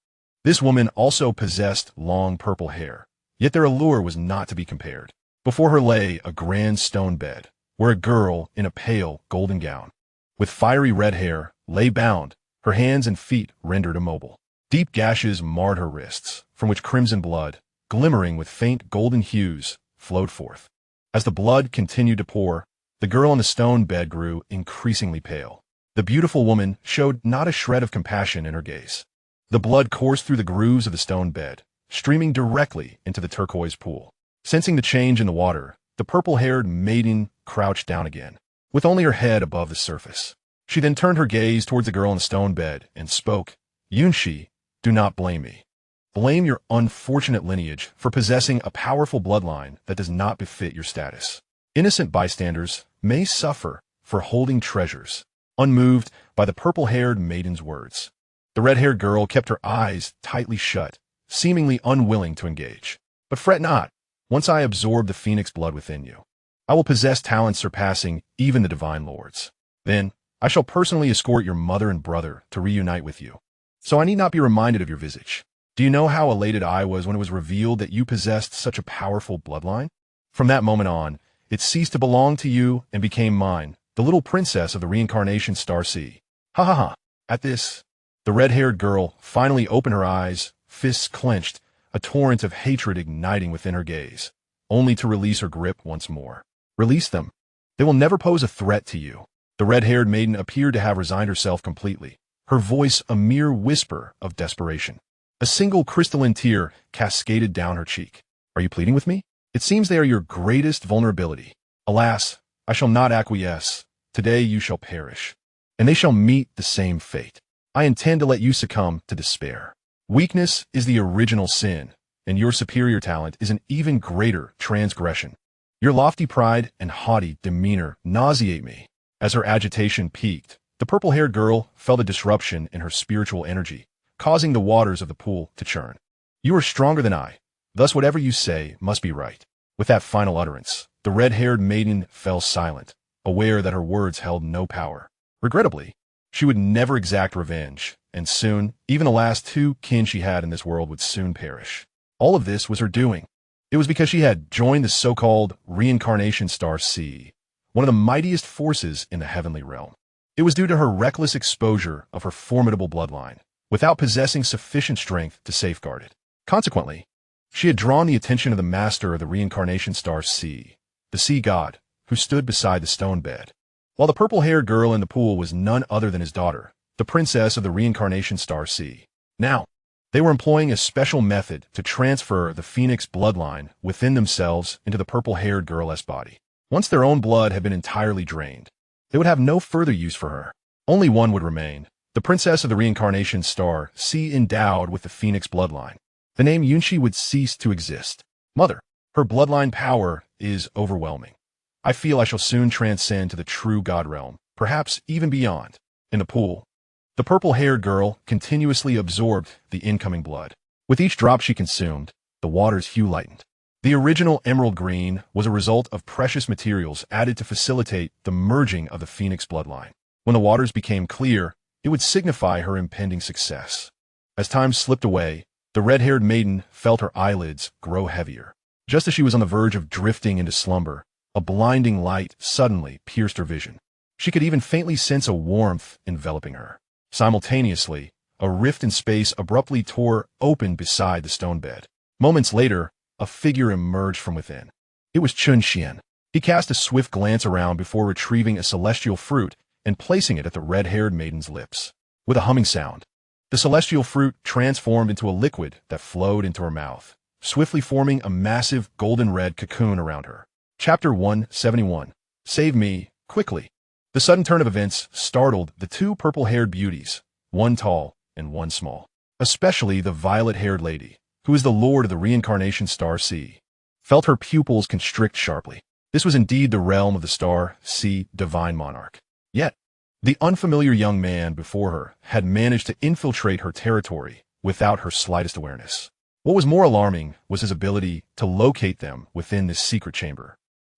This woman also possessed long purple hair, yet their allure was not to be compared. Before her lay a grand stone bed, where a girl in a pale golden gown, with fiery red hair, lay bound, her hands and feet rendered immobile. Deep gashes marred her wrists, from which crimson blood, glimmering with faint golden hues, flowed forth. As the blood continued to pour, the girl on the stone bed grew increasingly pale. The beautiful woman showed not a shred of compassion in her gaze. The blood coursed through the grooves of the stone bed, streaming directly into the turquoise pool. Sensing the change in the water, the purple-haired maiden crouched down again, with only her head above the surface. She then turned her gaze towards the girl on the stone bed and spoke, "Yuanxi, do not blame me. Blame your unfortunate lineage for possessing a powerful bloodline that does not befit your status. Innocent bystanders may suffer for holding treasures." Unmoved by the purple-haired maiden's words, the red-haired girl kept her eyes tightly shut, seemingly unwilling to engage. "But fret not. Once I absorb the phoenix blood within you, I will possess talents surpassing even the divine lords. Then I shall personally escort your mother and brother to reunite with you. So I need not be reminded of your visage. Do you know how elated I was when it was revealed that you possessed such a powerful bloodline? From that moment on, it ceased to belong to you and became mine, the little princess of the reincarnation star sea." Ha ha ha. At this, the red-haired girl finally opened her eyes, fists clenched, a torrent of hatred igniting within her gaze, only to release her grip once more. "Release them. They will never pose a threat to you." The red-haired maiden appeared to have resigned herself completely, her voice a mere whisper of desperation. A single crystalline tear cascaded down her cheek. "Are you pleading with me? It seems they are your greatest vulnerability. Alas, I shall not acquiesce. Today you shall perish, and they shall meet the same fate. I intend to let you succumb to despair. Weakness is the original sin, and your superior talent is an even greater transgression. Your lofty pride and haughty demeanor nauseate me." As her agitation peaked, the purple-haired girl felt a disruption in her spiritual energy, causing the waters of the pool to churn. "You are stronger than I, thus whatever you say must be right." With that final utterance, the red-haired maiden fell silent, aware that her words held no power. Regrettably, she would never exact revenge, and soon, even the last two kin she had in this world would soon perish. All of this was her doing. It was because she had joined the so-called reincarnation star sea, one of the mightiest forces in the heavenly realm. It was due to her reckless exposure of her formidable bloodline, without possessing sufficient strength to safeguard it. Consequently, she had drawn the attention of the master of the reincarnation star sea, the sea god, who stood beside the stone bed. While the purple-haired girl in the pool was none other than his daughter, the princess of the reincarnation star sea. Now, they were employing a special method to transfer the phoenix bloodline within themselves into the purple-haired girl's body. Once their own blood had been entirely drained, they would have no further use for her. Only one would remain, the princess of the reincarnation star sea endowed with the phoenix bloodline. The name Yuanxi would cease to exist. "Mother, her bloodline power is overwhelming. I feel I shall soon transcend to the true god realm, perhaps even beyond." In the pool, the purple-haired girl continuously absorbed the incoming blood. With each drop she consumed, the water's hue lightened. The original emerald green was a result of precious materials added to facilitate the merging of the phoenix bloodline. When the waters became clear, it would signify her impending success. As time slipped away, the red-haired maiden felt her eyelids grow heavier. Just as she was on the verge of drifting into slumber, a blinding light suddenly pierced her vision. She could even faintly sense a warmth enveloping her. Simultaneously, a rift in space abruptly tore open beside the stone bed. Moments later, a figure emerged from within. It was Chen Xuan. He cast a swift glance around before retrieving a celestial fruit and placing it at the red-haired maiden's lips. With a humming sound, the celestial fruit transformed into a liquid that flowed into her mouth, swiftly forming a massive golden-red cocoon around her. Chapter 171. Save me, quickly. The sudden turn of events startled the two purple-haired beauties, one tall and one small. Especially the violet-haired lady, who is the lord of the reincarnation star sea, felt her pupils constrict sharply. This was indeed the realm of the star sea divine monarch. Yet, the unfamiliar young man before her had managed to infiltrate her territory without her slightest awareness. What was more alarming was his ability to locate them within this secret chamber.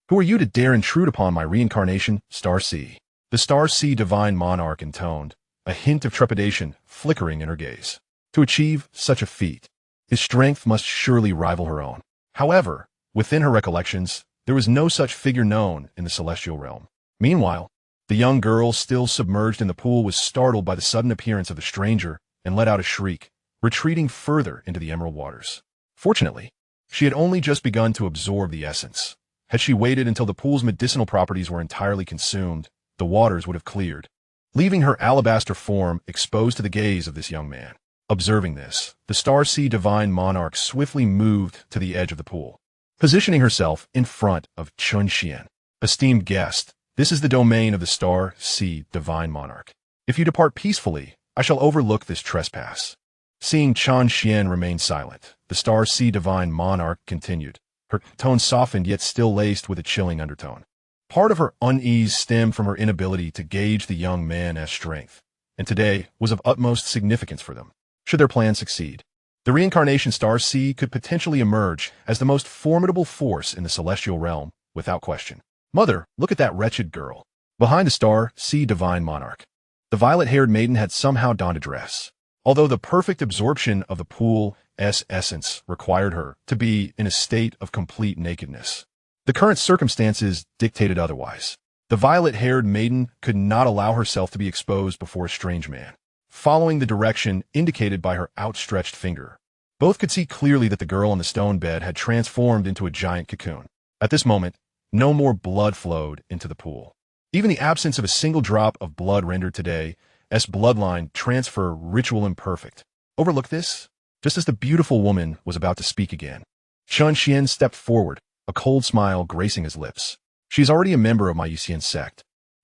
"Who are you to dare intrude upon my reincarnation, Star Sea?" The Star Sea divine monarch intoned, a hint of trepidation flickering in her gaze. To achieve such a feat, his strength must surely rival her own. However, within her recollections, there was no such figure known in the celestial realm. Meanwhile, the young girl still submerged in the pool was startled by the sudden appearance of the stranger and let out a shriek, retreating further into the emerald waters. Fortunately, she had only just begun to absorb the essence. Had she waited until the pool's medicinal properties were entirely consumed, the waters would have cleared, leaving her alabaster form exposed to the gaze of this young man. Observing this, the Star Sea Divine Monarch swiftly moved to the edge of the pool, positioning herself in front of Chen Xuan. Esteemed guest, this is the domain of the Star Sea Divine Monarch. If you depart peacefully, I shall overlook this trespass. Seeing Chen Xuan remain silent, the Star Sea Divine Monarch continued, her tone softened yet still laced with a chilling undertone. Part of her unease stemmed from her inability to gauge the young man as strength, and today was of utmost significance for them. Should their plan succeed, the reincarnation Star Sea could potentially emerge as the most formidable force in the celestial realm, without question. Mother, look at that wretched girl. Behind the Star Sea Divine Monarch, the violet-haired maiden had somehow donned a dress. Although the perfect absorption of the pool's essence required her to be in a state of complete nakedness, the current circumstances dictated otherwise. The violet-haired maiden could not allow herself to be exposed before a strange man. Following the direction indicated by her outstretched finger, both could see clearly that the girl on the stone bed had transformed into a giant cocoon. At this moment, no more blood flowed into the pool. Even the absence of a single drop of blood rendered today's bloodline transfer ritual imperfect. Overlook this? Just as the beautiful woman was about to speak again, Chen Xuan stepped forward, a cold smile gracing his lips. She is already a member of my Yuxian Sect,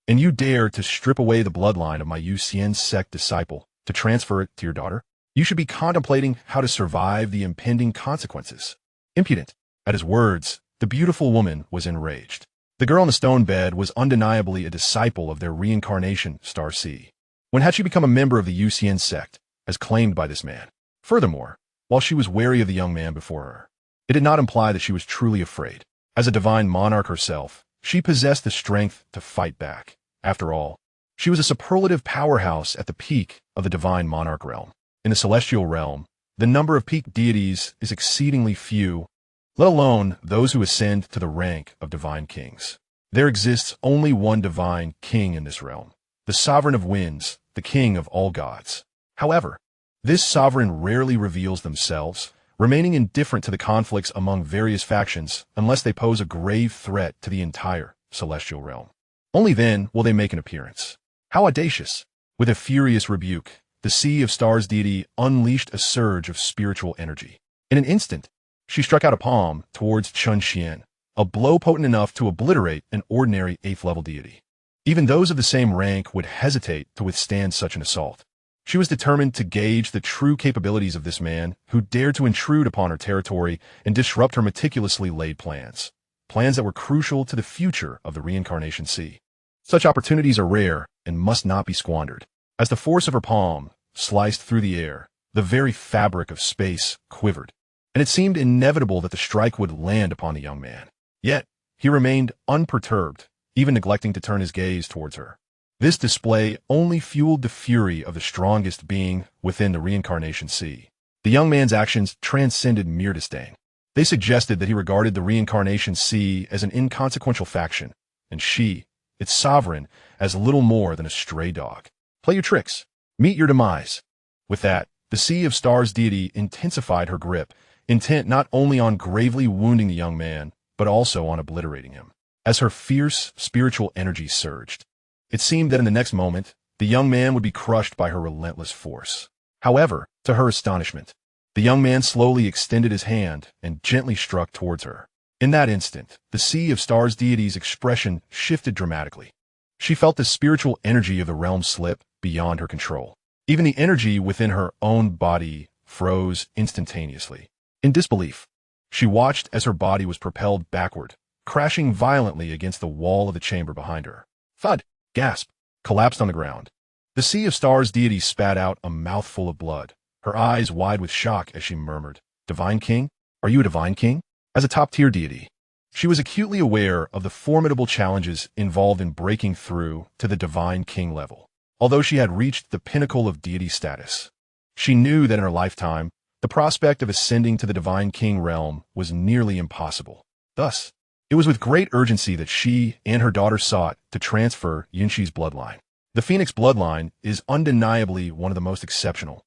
and you dare to strip away the bloodline of my Yuxian Sect disciple to transfer it to your daughter? You should be contemplating how to survive the impending consequences. Impudent. At his words, the beautiful woman was enraged. The girl on the stone bed was undeniably a disciple of their reincarnation Star Sea. When had she become a member of the Yuxian Sect, as claimed by this man? Furthermore, while she was wary of the young man before her, it did not imply that she was truly afraid. As a divine monarch herself, she possessed the strength to fight back. After all, she was a superlative powerhouse at the peak of the divine monarch realm. In the celestial realm, the number of peak deities is exceedingly few, let alone those who ascend to the rank of divine kings. There exists only one divine king in this realm, the sovereign of winds, the king of all gods. However, this sovereign rarely reveals themselves, remaining indifferent to the conflicts among various factions unless they pose a grave threat to the entire celestial realm. Only then will they make an appearance. How audacious! With a furious rebuke, the Sea of Stars deity unleashed a surge of spiritual energy. In an instant, she struck out a palm towards Chen Xuan, a blow potent enough to obliterate an ordinary 8th-level deity. Even those of the same rank would hesitate to withstand such an assault. She was determined to gauge the true capabilities of this man who dared to intrude upon her territory and disrupt her meticulously laid plans. Plans that were crucial to the future of the reincarnation sea. Such opportunities are rare and must not be squandered. As the force of her palm sliced through the air, the very fabric of space quivered, and it seemed inevitable that the strike would land upon the young man. Yet, he remained unperturbed, even neglecting to turn his gaze towards her. This display only fueled the fury of the strongest being within the reincarnation sea. The young man's actions transcended mere disdain. They suggested that he regarded the reincarnation sea as an inconsequential faction, and she, its sovereign, as little more than a stray dog. Play your tricks. Meet your demise. With that, the Sea of Stars deity intensified her grip, intent not only on gravely wounding the young man, but also on obliterating him. As her fierce spiritual energy surged, it seemed that in the next moment, the young man would be crushed by her relentless force. However, to her astonishment, the young man slowly extended his hand and gently struck towards her. In that instant, the Sea of Stars deity's expression shifted dramatically. She felt the spiritual energy of the realm slip beyond her control. Even the energy within her own body froze instantaneously. In disbelief, she watched as her body was propelled backward, crashing violently against the wall of the chamber behind her. Thud! Gasp! Collapsed on the ground. The Sea of Stars deity spat out a mouthful of blood, her eyes wide with shock as she murmured, "Divine King? Are you a Divine King?" As a top-tier deity, she was acutely aware of the formidable challenges involved in breaking through to the Divine King level. Although she had reached the pinnacle of deity status, She knew that in her lifetime, the prospect of ascending to the Divine King realm was nearly impossible. Thus, it was with great urgency that she and her daughter sought to transfer Yunxi's bloodline. The Phoenix bloodline is undeniably one of the most exceptional,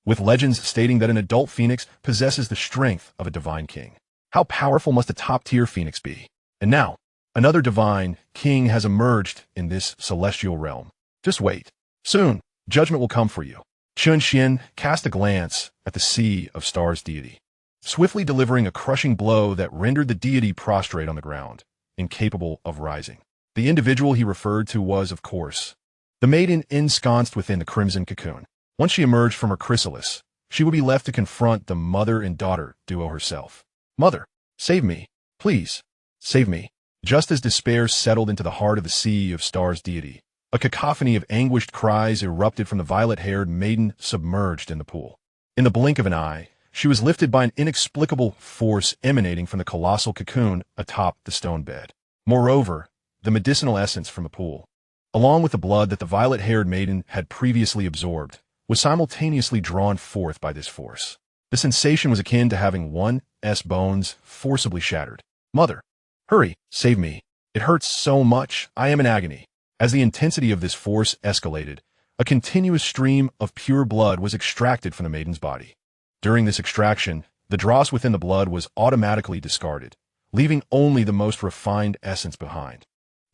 with legends stating that an adult Phoenix possesses the strength of a Divine King. How powerful must a top-tier Phoenix be? And now, another Divine King has emerged in this celestial realm. Just wait. Soon, judgment will come for you. Chen Xuan cast a glance at the Sea of Stars deity, swiftly delivering a crushing blow that rendered the deity prostrate on the ground, incapable of rising. The individual he referred to was, of course, the maiden ensconced within the crimson cocoon. Once she emerged from her chrysalis, she would be left to confront the mother and daughter duo herself. Mother, save me. Please, save me. Just as despair settled into the heart of the Sea of Stars deity, a cacophony of anguished cries erupted from the violet-haired maiden submerged in the pool. In the blink of an eye, she was lifted by an inexplicable force emanating from the colossal cocoon atop the stone bed. Moreover, the medicinal essence from the pool, along with the blood that the violet-haired maiden had previously absorbed, was simultaneously drawn forth by this force. The sensation was akin to having one's bones forcibly shattered. Mother, hurry, save me. It hurts so much, I am in agony. As the intensity of this force escalated, a continuous stream of pure blood was extracted from the maiden's body. During this extraction, the dross within the blood was automatically discarded, leaving only the most refined essence behind.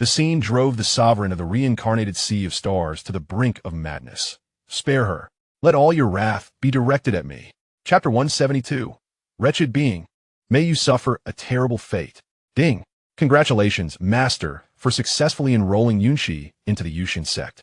The scene drove the sovereign of the reincarnated Sea of Stars to the brink of madness. Spare her. Let all your wrath be directed at me. Chapter 172. Wretched being, may you suffer a terrible fate. Ding. Congratulations, Master, for successfully enrolling Yunxi into the Yuxian Sect.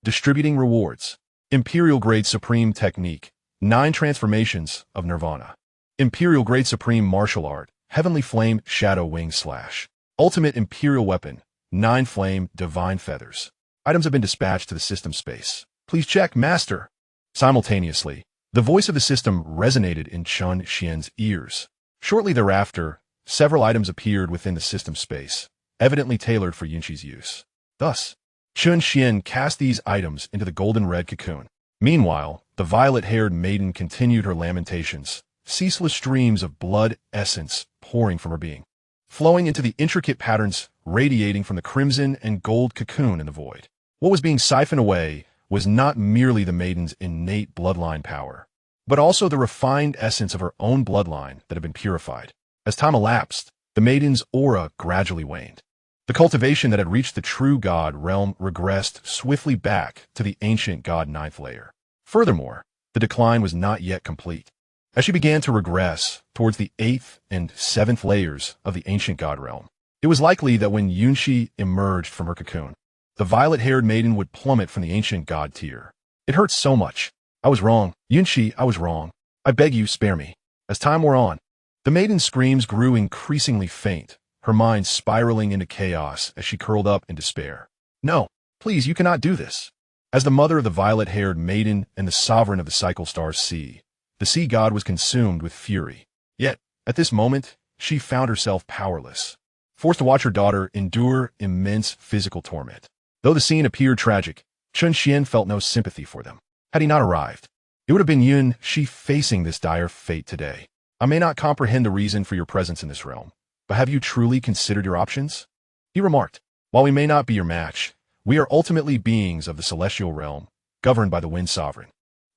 Distributing rewards. Imperial Grade Supreme Technique. 9 Transformations of Nirvana. Imperial Grade Supreme Martial Art. Heavenly Flame Shadow Wing Slash. Ultimate Imperial Weapon. 9 Flame Divine Feathers. Items have been dispatched to the system space. Please check, Master. Simultaneously, the voice of the system resonated in Chen Xuan's ears. Shortly thereafter, several items appeared within the system space, evidently tailored for Yunxi's use. Thus, Chen Xuan cast these items into the golden-red cocoon. Meanwhile, the violet-haired maiden continued her lamentations, ceaseless streams of blood essence pouring from her being, flowing into the intricate patterns radiating from the crimson and gold cocoon in the void. What was being siphoned away was not merely the maiden's innate bloodline power, but also the refined essence of her own bloodline that had been purified. As time elapsed, the maiden's aura gradually waned. The cultivation that had reached the true god realm regressed swiftly back to the ancient god 9th layer. Furthermore, the decline was not yet complete. As she began to regress towards the 8th and 7th layers of the ancient god realm, it was likely that when Yunxi emerged from her cocoon, the violet-haired maiden would plummet from the ancient god tier. It hurts so much. I was wrong. Yunxi, I was wrong. I beg you, spare me. As time wore on, the maiden's screams grew increasingly faint, her mind spiraling into chaos as she curled up in despair. No, please, you cannot do this. As the mother of the violet-haired maiden and the sovereign of the Cycle Star Sea, the sea god was consumed with fury. Yet, at this moment, she found herself powerless, forced to watch her daughter endure immense physical torment. Though the scene appeared tragic, Chen Xuan felt no sympathy for them. Had he not arrived, it would have been Yunxi facing this dire fate today. I may not comprehend the reason for your presence in this realm, but have you truly considered your options? He remarked, while we may not be your match, we are ultimately beings of the celestial realm, governed by the Wind Sovereign.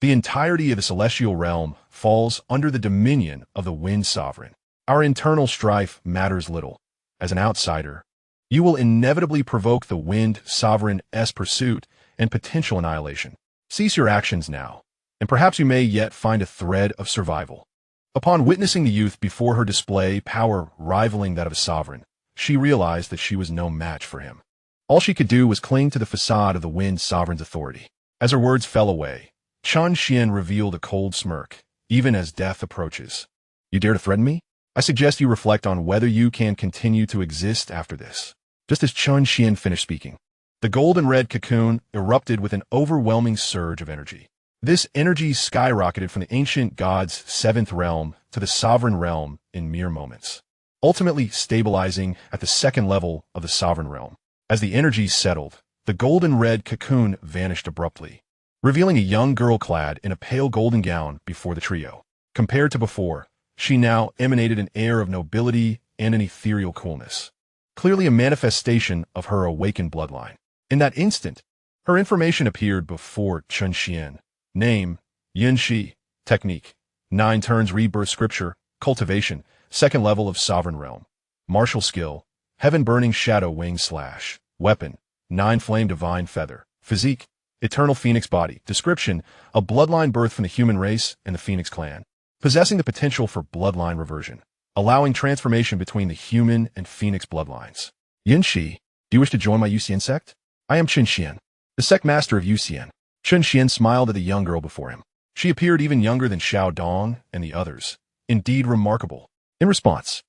The entirety of the celestial realm falls under the dominion of the Wind Sovereign. Our internal strife matters little. As an outsider, you will inevitably provoke the Wind Sovereign's pursuit and potential annihilation. Cease your actions now, and perhaps you may yet find a thread of survival. Upon witnessing the youth before her display power rivaling that of a sovereign, she realized that she was no match for him. All she could do was cling to the facade of the Wind Sovereign's authority. As her words fell away, Chen Xuan revealed a cold smirk, even as death approaches. You dare to threaten me? I suggest you reflect on whether you can continue to exist after this. Just as Chen Xuan finished speaking, the golden red cocoon erupted with an overwhelming surge of energy. This energy skyrocketed from the ancient god's 7th realm to the sovereign realm in mere moments, ultimately stabilizing at the 2nd level of the sovereign realm. As the energy settled, the golden red cocoon vanished abruptly, revealing a young girl clad in a pale golden gown before the trio. Compared to before, she now emanated an air of nobility and an ethereal coolness, clearly a manifestation of her awakened bloodline. In that instant, her information appeared before Chen Xuan. Name, Xianxia. Technique, 9 turns rebirth scripture, cultivation, 2nd level of sovereign realm. Martial skill, heaven burning shadow wing slash. Weapon, 9 flame divine feather. Physique, eternal phoenix body. Description, a bloodline birth from the human race and the phoenix clan, possessing the potential for bloodline reversion, allowing transformation between the human and phoenix bloodlines. Xianxia, do you wish to join my Yuxian Sect? I am Chen Xuan, the sect master of Yuxian. Chen Xuan smiled at the young girl before him. She appeared even younger than Xiao Dong and the others. Indeed remarkable. In response,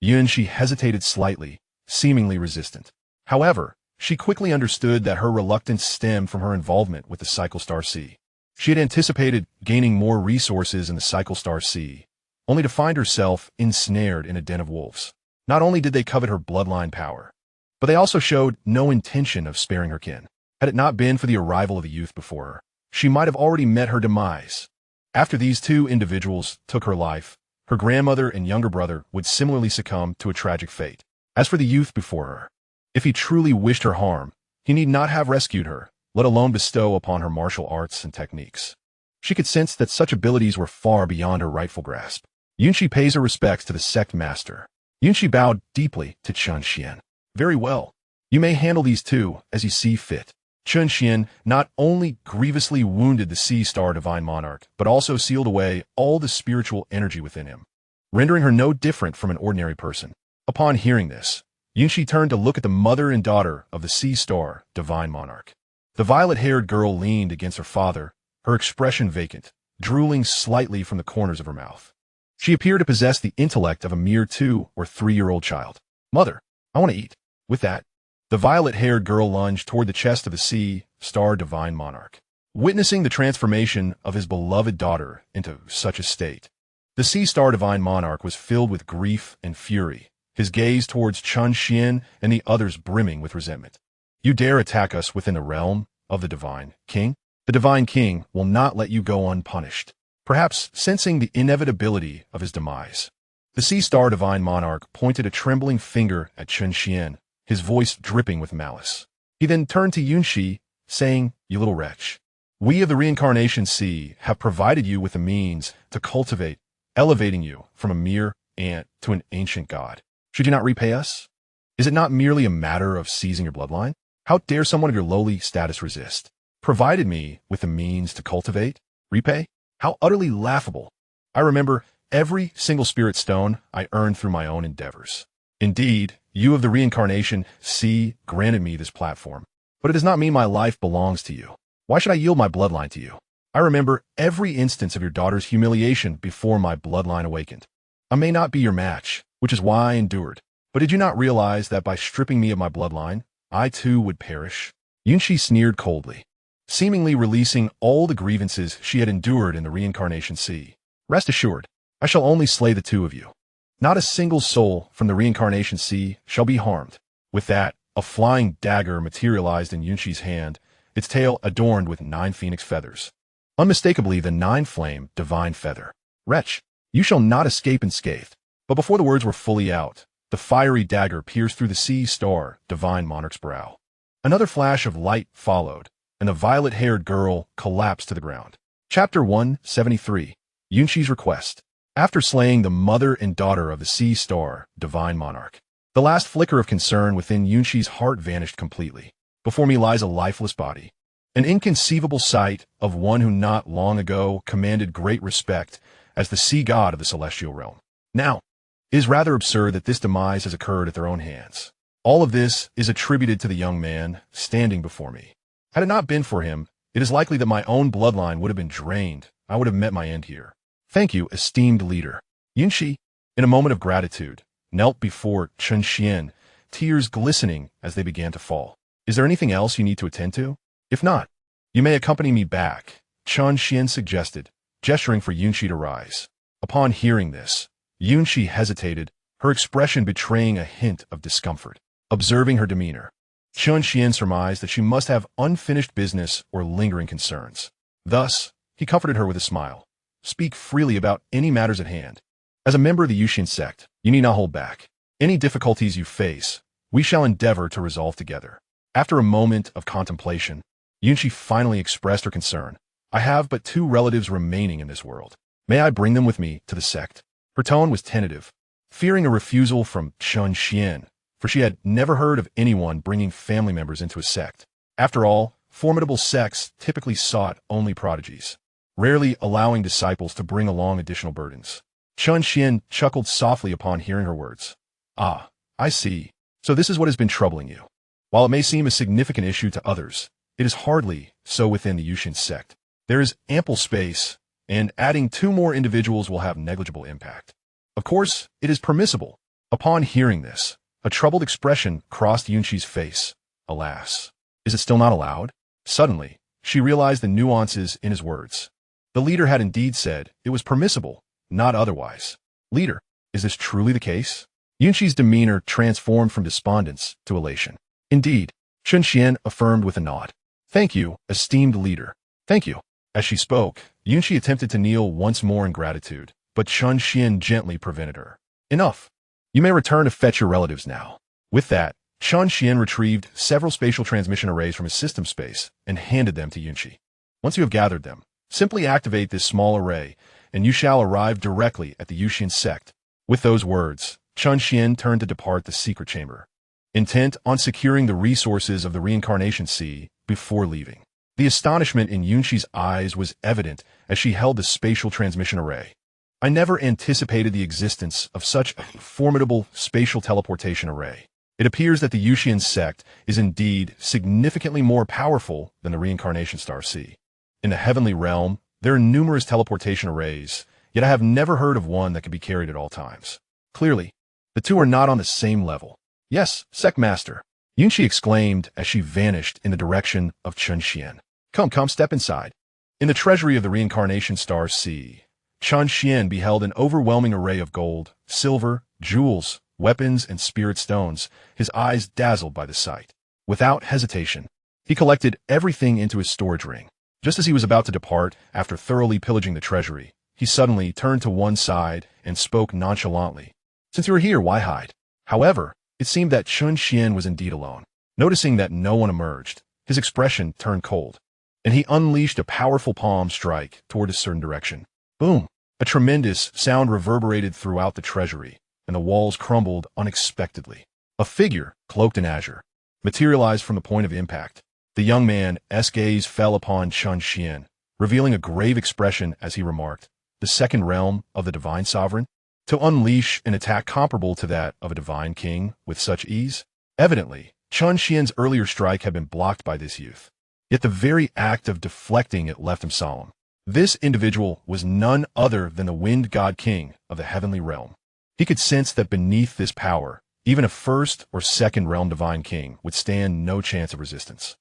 Xianxia hesitated slightly, seemingly resistant. However, she quickly understood that her reluctance stemmed from her involvement with the Cycle Star Sea. She had anticipated gaining more resources in the Cycle Star Sea, only to find herself ensnared in a den of wolves. Not only did they covet her bloodline power, but they also showed no intention of sparing her kin. Had it not been for the arrival of the youth before her, she might have already met her demise. After these 2 individuals took her life, her grandmother and younger brother would similarly succumb to a tragic fate. As for the youth before her, if he truly wished her harm, he need not have rescued her, let alone bestow upon her martial arts and techniques. She could sense that such abilities were far beyond her rightful grasp. Xianxia pays her respects to the sect master. Xianxia bowed deeply to Chen Xuan. Very well. You may handle these 2 as you see fit. Chen Xuan not only grievously wounded the Sea Star Divine Monarch, but also sealed away all the spiritual energy within him, rendering her no different from an ordinary person. Upon hearing this, Xianxia turned to look at the mother and daughter of the Sea Star Divine Monarch. The violet-haired girl leaned against her father, her expression vacant, drooling slightly from the corners of her mouth. She appeared to possess the intellect of a mere 2 or 3-year-old child. Mother, I want to eat. With that, the violet-haired girl lunged toward the chest of the Sea Star Divine Monarch. Witnessing the transformation of his beloved daughter into such a state, the Sea Star Divine Monarch was filled with grief and fury, his gaze towards Chen Xuan and the others brimming with resentment. You dare attack us within the realm of the Divine King? The Divine King will not let you go unpunished. Perhaps sensing the inevitability of his demise, the Sea Star Divine Monarch pointed a trembling finger at Chen Xuan, his voice dripping with malice. He then turned to Xianxia, saying, You little wretch, we of the Reincarnation Sea have provided you with the means to cultivate, elevating you from a mere ant to an ancient god. Should you not repay us? Is it not merely a matter of seizing your bloodline? How dare someone of your lowly status resist? Provided me with the means to cultivate, repay? How utterly laughable. I remember every single spirit stone I earned through my own endeavors. Indeed, you of the Reincarnation Sea granted me this platform, but it does not mean my life belongs to you. Why should I yield my bloodline to you? I remember every instance of your daughter's humiliation before my bloodline awakened. I may not be your match, which is why I endured, but did you not realize that by stripping me of my bloodline, I too would perish? Xianxia sneered coldly, seemingly releasing all the grievances she had endured in the Reincarnation Sea. Rest assured, I shall only slay the 2 of you. Not a single soul from the Reincarnation Sea shall be harmed. With that, a flying dagger materialized in Xianxia's hand, its tail adorned with 9 phoenix feathers. Unmistakably the 9-flame divine feather. Wretch, you shall not escape unscathed. But before the words were fully out, the fiery dagger pierced through the Sea Star Divine Monarch's brow. Another flash of light followed, and the violet-haired girl collapsed to the ground. Chapter 173. Xianxia's Request. After slaying the mother and daughter of the Sea Star Divine Monarch, the last flicker of concern within Xianxia's heart vanished completely. Before me lies a lifeless body, an inconceivable sight of one who not long ago commanded great respect as the sea god of the celestial realm. Now, it is rather absurd that this demise has occurred at their own hands. All of this is attributed to the young man standing before me. Had it not been for him, it is likely that my own bloodline would have been drained. I would have met my end here. Thank you, esteemed leader. Xianxia, in a moment of gratitude, knelt before Chen Xuan, tears glistening as they began to fall. Is there anything else you need to attend to? If not, you may accompany me back, Chen Xuan suggested, gesturing for Xianxia to rise. Upon hearing this, Xianxia hesitated, her expression betraying a hint of discomfort. Observing her demeanor, Chen Xuan surmised that she must have unfinished business or lingering concerns. Thus, he comforted her with a smile. Speak freely about any matters at hand. As a member of the Yuxian Sect, you need not hold back. Any difficulties you face, we shall endeavor to resolve together. After a moment of contemplation, Yunxi finally expressed her concern. I have but 2 relatives remaining in this world. May I bring them with me to the sect? Her tone was tentative, fearing a refusal from Chen Xuan, for she had never heard of anyone bringing family members into a sect. After all, formidable sects typically sought only prodigies, rarely allowing disciples to bring along additional burdens. Chen Xuan chuckled softly upon hearing her words. Ah, I see. So this is what has been troubling you. While it may seem a significant issue to others, it is hardly so within the Yuxian Sect. There is ample space, and adding 2 more individuals will have negligible impact. Of course, it is permissible. Upon hearing this, a troubled expression crossed Yunxi's face. Alas, is it still not allowed? Suddenly, she realized the nuances in his words. The leader had indeed said it was permissible, not otherwise. Leader, is this truly the case? Yunxi's demeanor transformed from despondence to elation. Indeed, Chen Xuan affirmed with a nod. Thank you, esteemed leader. Thank you. As she spoke, Yunxi attempted to kneel once more in gratitude, but Chen Xuan gently prevented her. Enough. You may return to fetch your relatives now. With that, Chen Xuan retrieved several spatial transmission arrays from his system space and handed them to Yunxi. Once you have gathered them, simply activate this small array, and you shall arrive directly at the Yuxian Sect. With those words, Chen Xuan turned to depart the secret chamber, intent on securing the resources of the reincarnation sea before leaving. The astonishment in Yunxi's eyes was evident as she held the spatial transmission array. I never anticipated the existence of such a formidable spatial teleportation array. It appears that the Yuxian Sect is indeed significantly more powerful than the reincarnation star sea. In the heavenly realm, there are numerous teleportation arrays, yet I have never heard of one that can be carried at all times. Clearly, the 2 are not on the same level. Yes, Sect Master, Yunxi exclaimed as she vanished in the direction of Chen Xuan. Come, step inside. In the treasury of the reincarnation star sea, Chen Xuan beheld an overwhelming array of gold, silver, jewels, weapons, and spirit stones, his eyes dazzled by the sight. Without hesitation, he collected everything into his storage ring. Just as he was about to depart, after thoroughly pillaging the treasury, he suddenly turned to one side and spoke nonchalantly. Since you are here, why hide? However, it seemed that Chen Xuan was indeed alone. Noticing that no one emerged, his expression turned cold, and he unleashed a powerful palm strike toward a certain direction. Boom! A tremendous sound reverberated throughout the treasury, and the walls crumbled unexpectedly. A figure, cloaked in azure, materialized from the point of impact. The young man's gaze fell upon Chen Xuan, revealing a grave expression as he remarked, "The second realm of the divine sovereign? To unleash an attack comparable to that of a divine king with such ease?" Evidently, Chen Xuan's earlier strike had been blocked by this youth. Yet the very act of deflecting it left him solemn. This individual was none other than the Wind God King of the heavenly realm. He could sense that beneath this power, even a first or second realm divine king would stand no chance of resistance.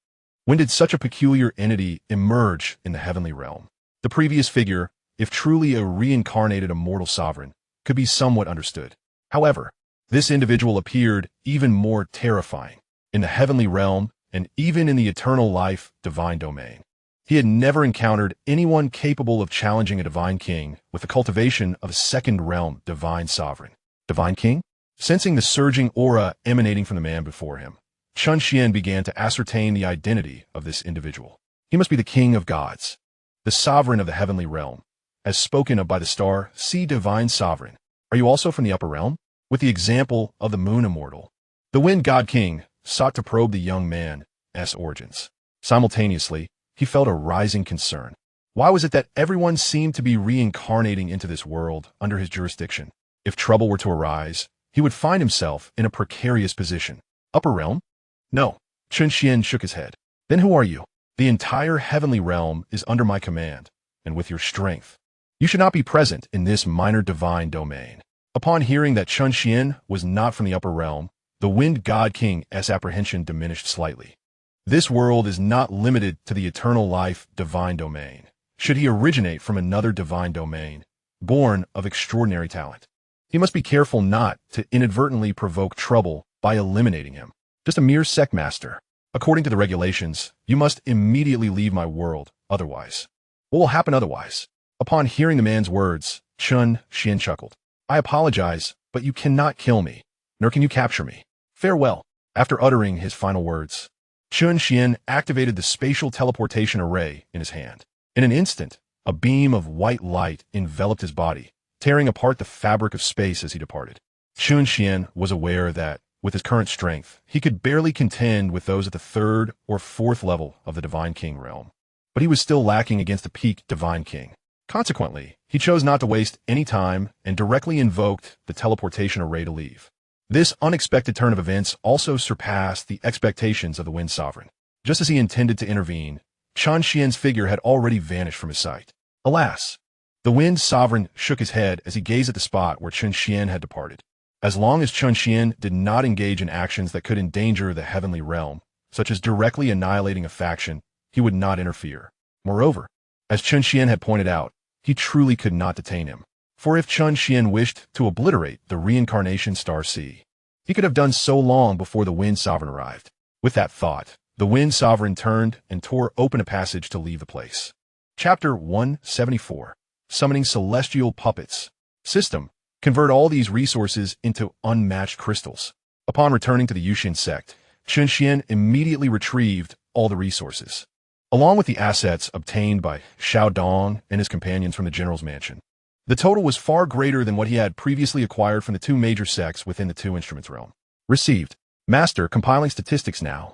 When did such a peculiar entity emerge in the heavenly realm? The previous figure, if truly a reincarnated immortal sovereign, could be somewhat understood. However, this individual appeared even more terrifying. In the heavenly realm, and even in the eternal life divine domain, he had never encountered anyone capable of challenging a divine king with the cultivation of a second realm divine sovereign. Divine king? Sensing the surging aura emanating from the man before him, Chen Xuan began to ascertain the identity of this individual. He must be the king of gods, the sovereign of the heavenly realm, as spoken of by the star, "See divine sovereign. Are you also from the upper realm?" With the example of the moon immortal, the Wind God King sought to probe the young man's origins. Simultaneously, he felt a rising concern. Why was it that everyone seemed to be reincarnating into this world under his jurisdiction? If trouble were to arise, he would find himself in a precarious position. Upper realm? No. Chen Xuan shook his head. Then who are you? The entire heavenly realm is under my command, and with your strength, you should not be present in this minor divine domain. Upon hearing that Chen Xuan was not from the upper realm, the Wind God King's apprehension diminished slightly. This world is not limited to the eternal life divine domain. Should he originate from another divine domain, born of extraordinary talent, he must be careful not to inadvertently provoke trouble by eliminating him. Just a mere sect master. According to the regulations, you must immediately leave my world, otherwise. What will happen otherwise? Upon hearing the man's words, Chen Xuan chuckled. I apologize, but you cannot kill me, nor can you capture me. Farewell. After uttering his final words, Chen Xuan activated the spatial teleportation array in his hand. In an instant, a beam of white light enveloped his body, tearing apart the fabric of space as he departed. Chen Xuan was aware that, with his current strength, he could barely contend with those at the third or fourth level of the Divine King realm. But he was still lacking against the peak Divine King. Consequently, he chose not to waste any time and directly invoked the teleportation array to leave. This unexpected turn of events also surpassed the expectations of the Wind Sovereign. Just as he intended to intervene, Chen Xuan's figure had already vanished from his sight. Alas! The Wind Sovereign shook his head as he gazed at the spot where Chen Xuan had departed. As long as Chen Xuan did not engage in actions that could endanger the heavenly realm, such as directly annihilating a faction, he would not interfere. Moreover, as Chen Xuan had pointed out, he truly could not detain him. For if Chen Xuan wished to obliterate the reincarnation star sea, he could have done so long before the Wind Sovereign arrived. With that thought, the Wind Sovereign turned and tore open a passage to leave the place. Chapter 174. Summoning Celestial Puppets. System. Convert all these resources into unmatched crystals. Upon returning to the Yuxian Sect, Chen Xuan immediately retrieved all the resources, along with the assets obtained by Xiao Dong and his companions from the General's Mansion. The total was far greater than what he had previously acquired from the two major sects within the two instruments realm. Received. Master, compiling statistics now.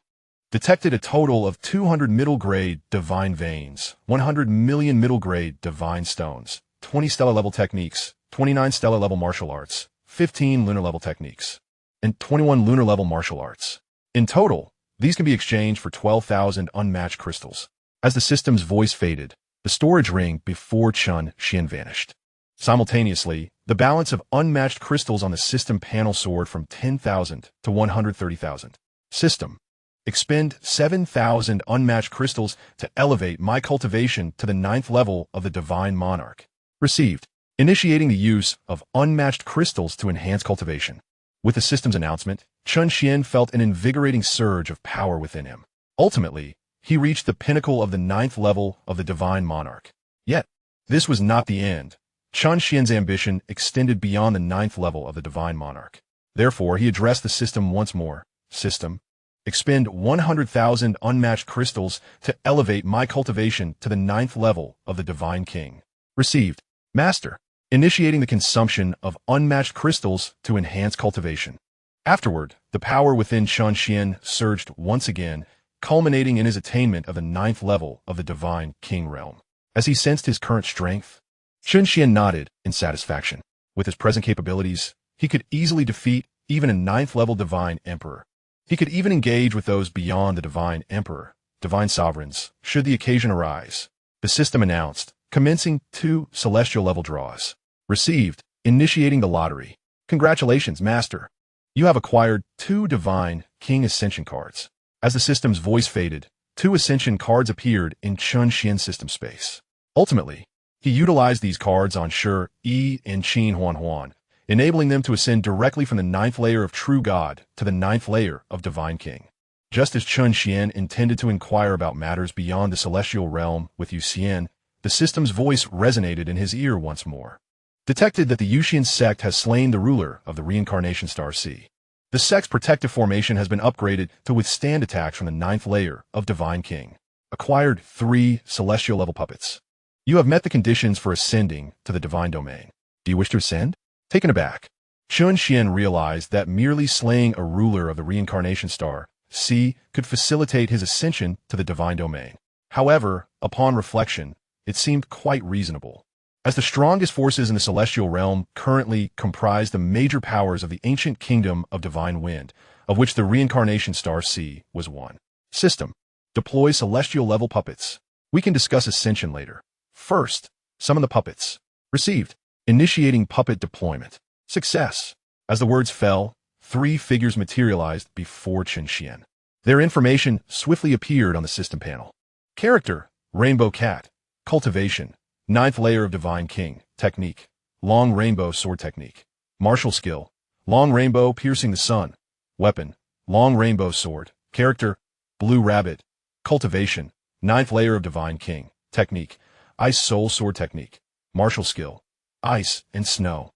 Detected a total of 200 middle-grade divine veins, 100 million middle-grade divine stones, 20 stellar-level techniques, 29 stellar-level martial arts, 15 lunar-level techniques, and 21 lunar-level martial arts. In total, these can be exchanged for 12,000 unmatched crystals. As the system's voice faded, the storage ring before Chen Xuan vanished. Simultaneously, the balance of unmatched crystals on the system panel soared from 10,000 to 130,000. System. Expend 7,000 unmatched crystals to elevate my cultivation to the 9th level of the Divine Monarch. Received. Initiating the use of unmatched crystals to enhance cultivation. With the system's announcement, Chen Xuan felt an invigorating surge of power within him. Ultimately, he reached the pinnacle of the 9th level of the Divine Monarch. Yet, this was not the end. Chen Xuan's ambition extended beyond the 9th level of the Divine Monarch. Therefore, he addressed the system once more. System. Expend 100,000 unmatched crystals to elevate my cultivation to the 9th level of the Divine King. Received. Master. Initiating the consumption of unmatched crystals to enhance cultivation. Afterward, the power within Chen Xuan surged once again, culminating in his attainment of the 9th level of the Divine King realm. As he sensed his current strength, Chen Xuan nodded in satisfaction. With his present capabilities, he could easily defeat even a 9th level Divine Emperor. He could even engage with those beyond the Divine Emperor, Divine Sovereigns, should the occasion arise. The system announced, commencing 2 celestial level draws. Received. Initiating the lottery. Congratulations, Master. You have acquired 2 Divine King Ascension cards. As the system's voice faded, 2 Ascension cards appeared in Chen Xuan's system space. Ultimately, he utilized these cards on Shi Yi and Qin Huan, enabling them to ascend directly from the 9th layer of True God to the 9th layer of Divine King. Just as Chen Xuan intended to inquire about matters beyond the celestial realm with Yuxian, the system's voice resonated in his ear once more. Detected that the Yuxian Sect has slain the ruler of the reincarnation star sea. The sect's protective formation has been upgraded to withstand attacks from the 9th layer of Divine King. Acquired 3 celestial level puppets. You have met the conditions for ascending to the divine domain. Do you wish to ascend? Taken aback, Chen Xuan realized that merely slaying a ruler of the reincarnation star sea could facilitate his ascension to the divine domain. However, upon reflection, it seemed quite reasonable. As the strongest forces in the celestial realm currently comprise the major powers of the ancient kingdom of divine wind, of which the reincarnation star sea was one. System. Deploy celestial level puppets. We can discuss ascension later. First, summon the puppets. Received. Initiating puppet deployment. Success. As the words fell, 3 figures materialized before Chen Xuan. Their information swiftly appeared on the system panel. Character, Rainbow Cat. Cultivation, 9th layer of Divine King. Technique, Long Rainbow Sword Technique. Martial skill, Long Rainbow Piercing the Sun. Weapon, Long Rainbow Sword. Character, Blue Rabbit. Cultivation, 9th layer of Divine King. Technique, Ice Soul Sword Technique. Martial Skill. Ice and Snow.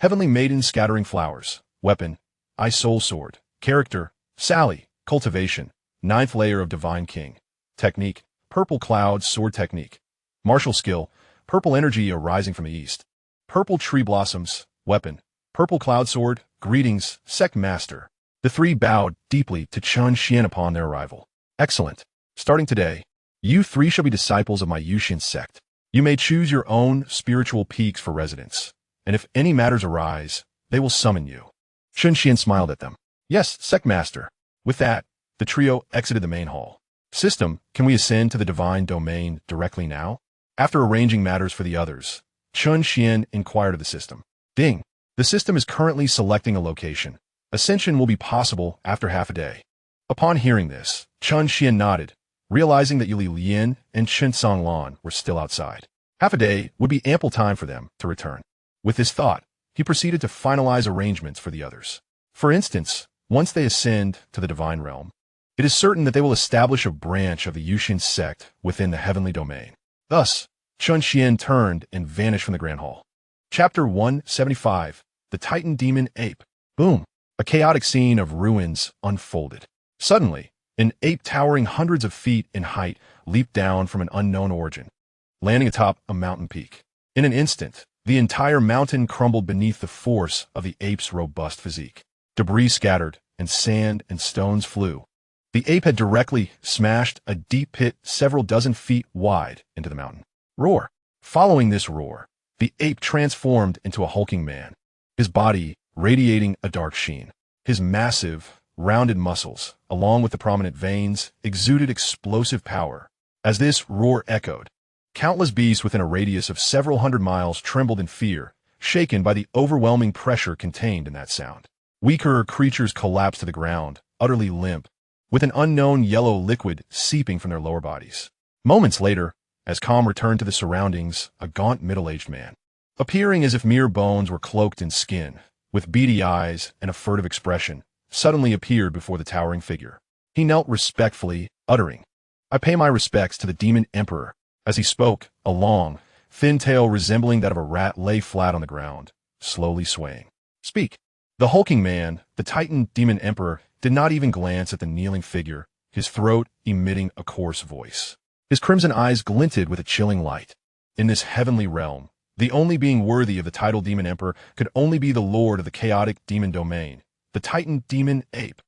Heavenly Maiden Scattering Flowers. Weapon. Ice Soul Sword. Character. Sally. Cultivation. 9th layer of Divine King. Technique. Purple Cloud Sword Technique. Martial Skill. Purple Energy arising from the east. Purple Tree Blossoms. Weapon. Purple Cloud Sword. Greetings, Sect Master. The three bowed deeply to Chen Xuan upon their arrival. Excellent. Starting today, you three shall be disciples of my Yuxian Sect. You may choose your own spiritual peaks for residence, and if any matters arise, they will summon you. Chen Xuan smiled at them. Yes, Sect Master. With that, the trio exited the main hall. System, can we ascend to the divine domain directly now? After arranging matters for the others, Chen Xuan inquired of the system. Ding. The system is currently selecting a location. Ascension will be possible after half a day. Upon hearing this, Chen Xuan nodded, realizing that Yuli Lian and Chen Songlan were still outside. Half a day would be ample time for them to return. With this thought, he proceeded to finalize arrangements for the others. For instance, once they ascend to the divine realm, it is certain that they will establish a branch of the Yuxian Sect within the heavenly domain. Thus, Chen Xuan turned and vanished from the Grand Hall. Chapter 175. The Titan Demon Ape. Boom! A chaotic scene of ruins unfolded. Suddenly, an ape towering hundreds of feet in height leaped down from an unknown origin, landing atop a mountain peak. In an instant, the entire mountain crumbled beneath the force of the ape's robust physique. Debris scattered, and sand and stones flew. The ape had directly smashed a deep pit several dozen feet wide into the mountain. Roar! Following this roar, the ape transformed into a hulking man, his body radiating a dark sheen. His massive, rounded muscles, along with the prominent veins, exuded explosive power. As this roar echoed, countless beasts within a radius of several hundred miles trembled in fear, shaken by the overwhelming pressure contained in that sound. Weaker creatures collapsed to the ground, utterly limp, with an unknown yellow liquid seeping from their lower bodies. Moments later, as calm returned to the surroundings, a gaunt middle-aged man, appearing as if mere bones were cloaked in skin, with beady eyes and a furtive expression, suddenly appeared before the towering figure. He knelt respectfully, uttering, "I pay my respects to the Demon Emperor." As he spoke, a long, thin tail resembling that of a rat lay flat on the ground, slowly swaying. "Speak." The hulking man, the Titan Demon Emperor, did not even glance at the kneeling figure, his throat emitting a coarse voice. His crimson eyes glinted with a chilling light. In this heavenly realm, the only being worthy of the title Demon Emperor could only be the lord of the chaotic demon domain, the Titan Demon Ape,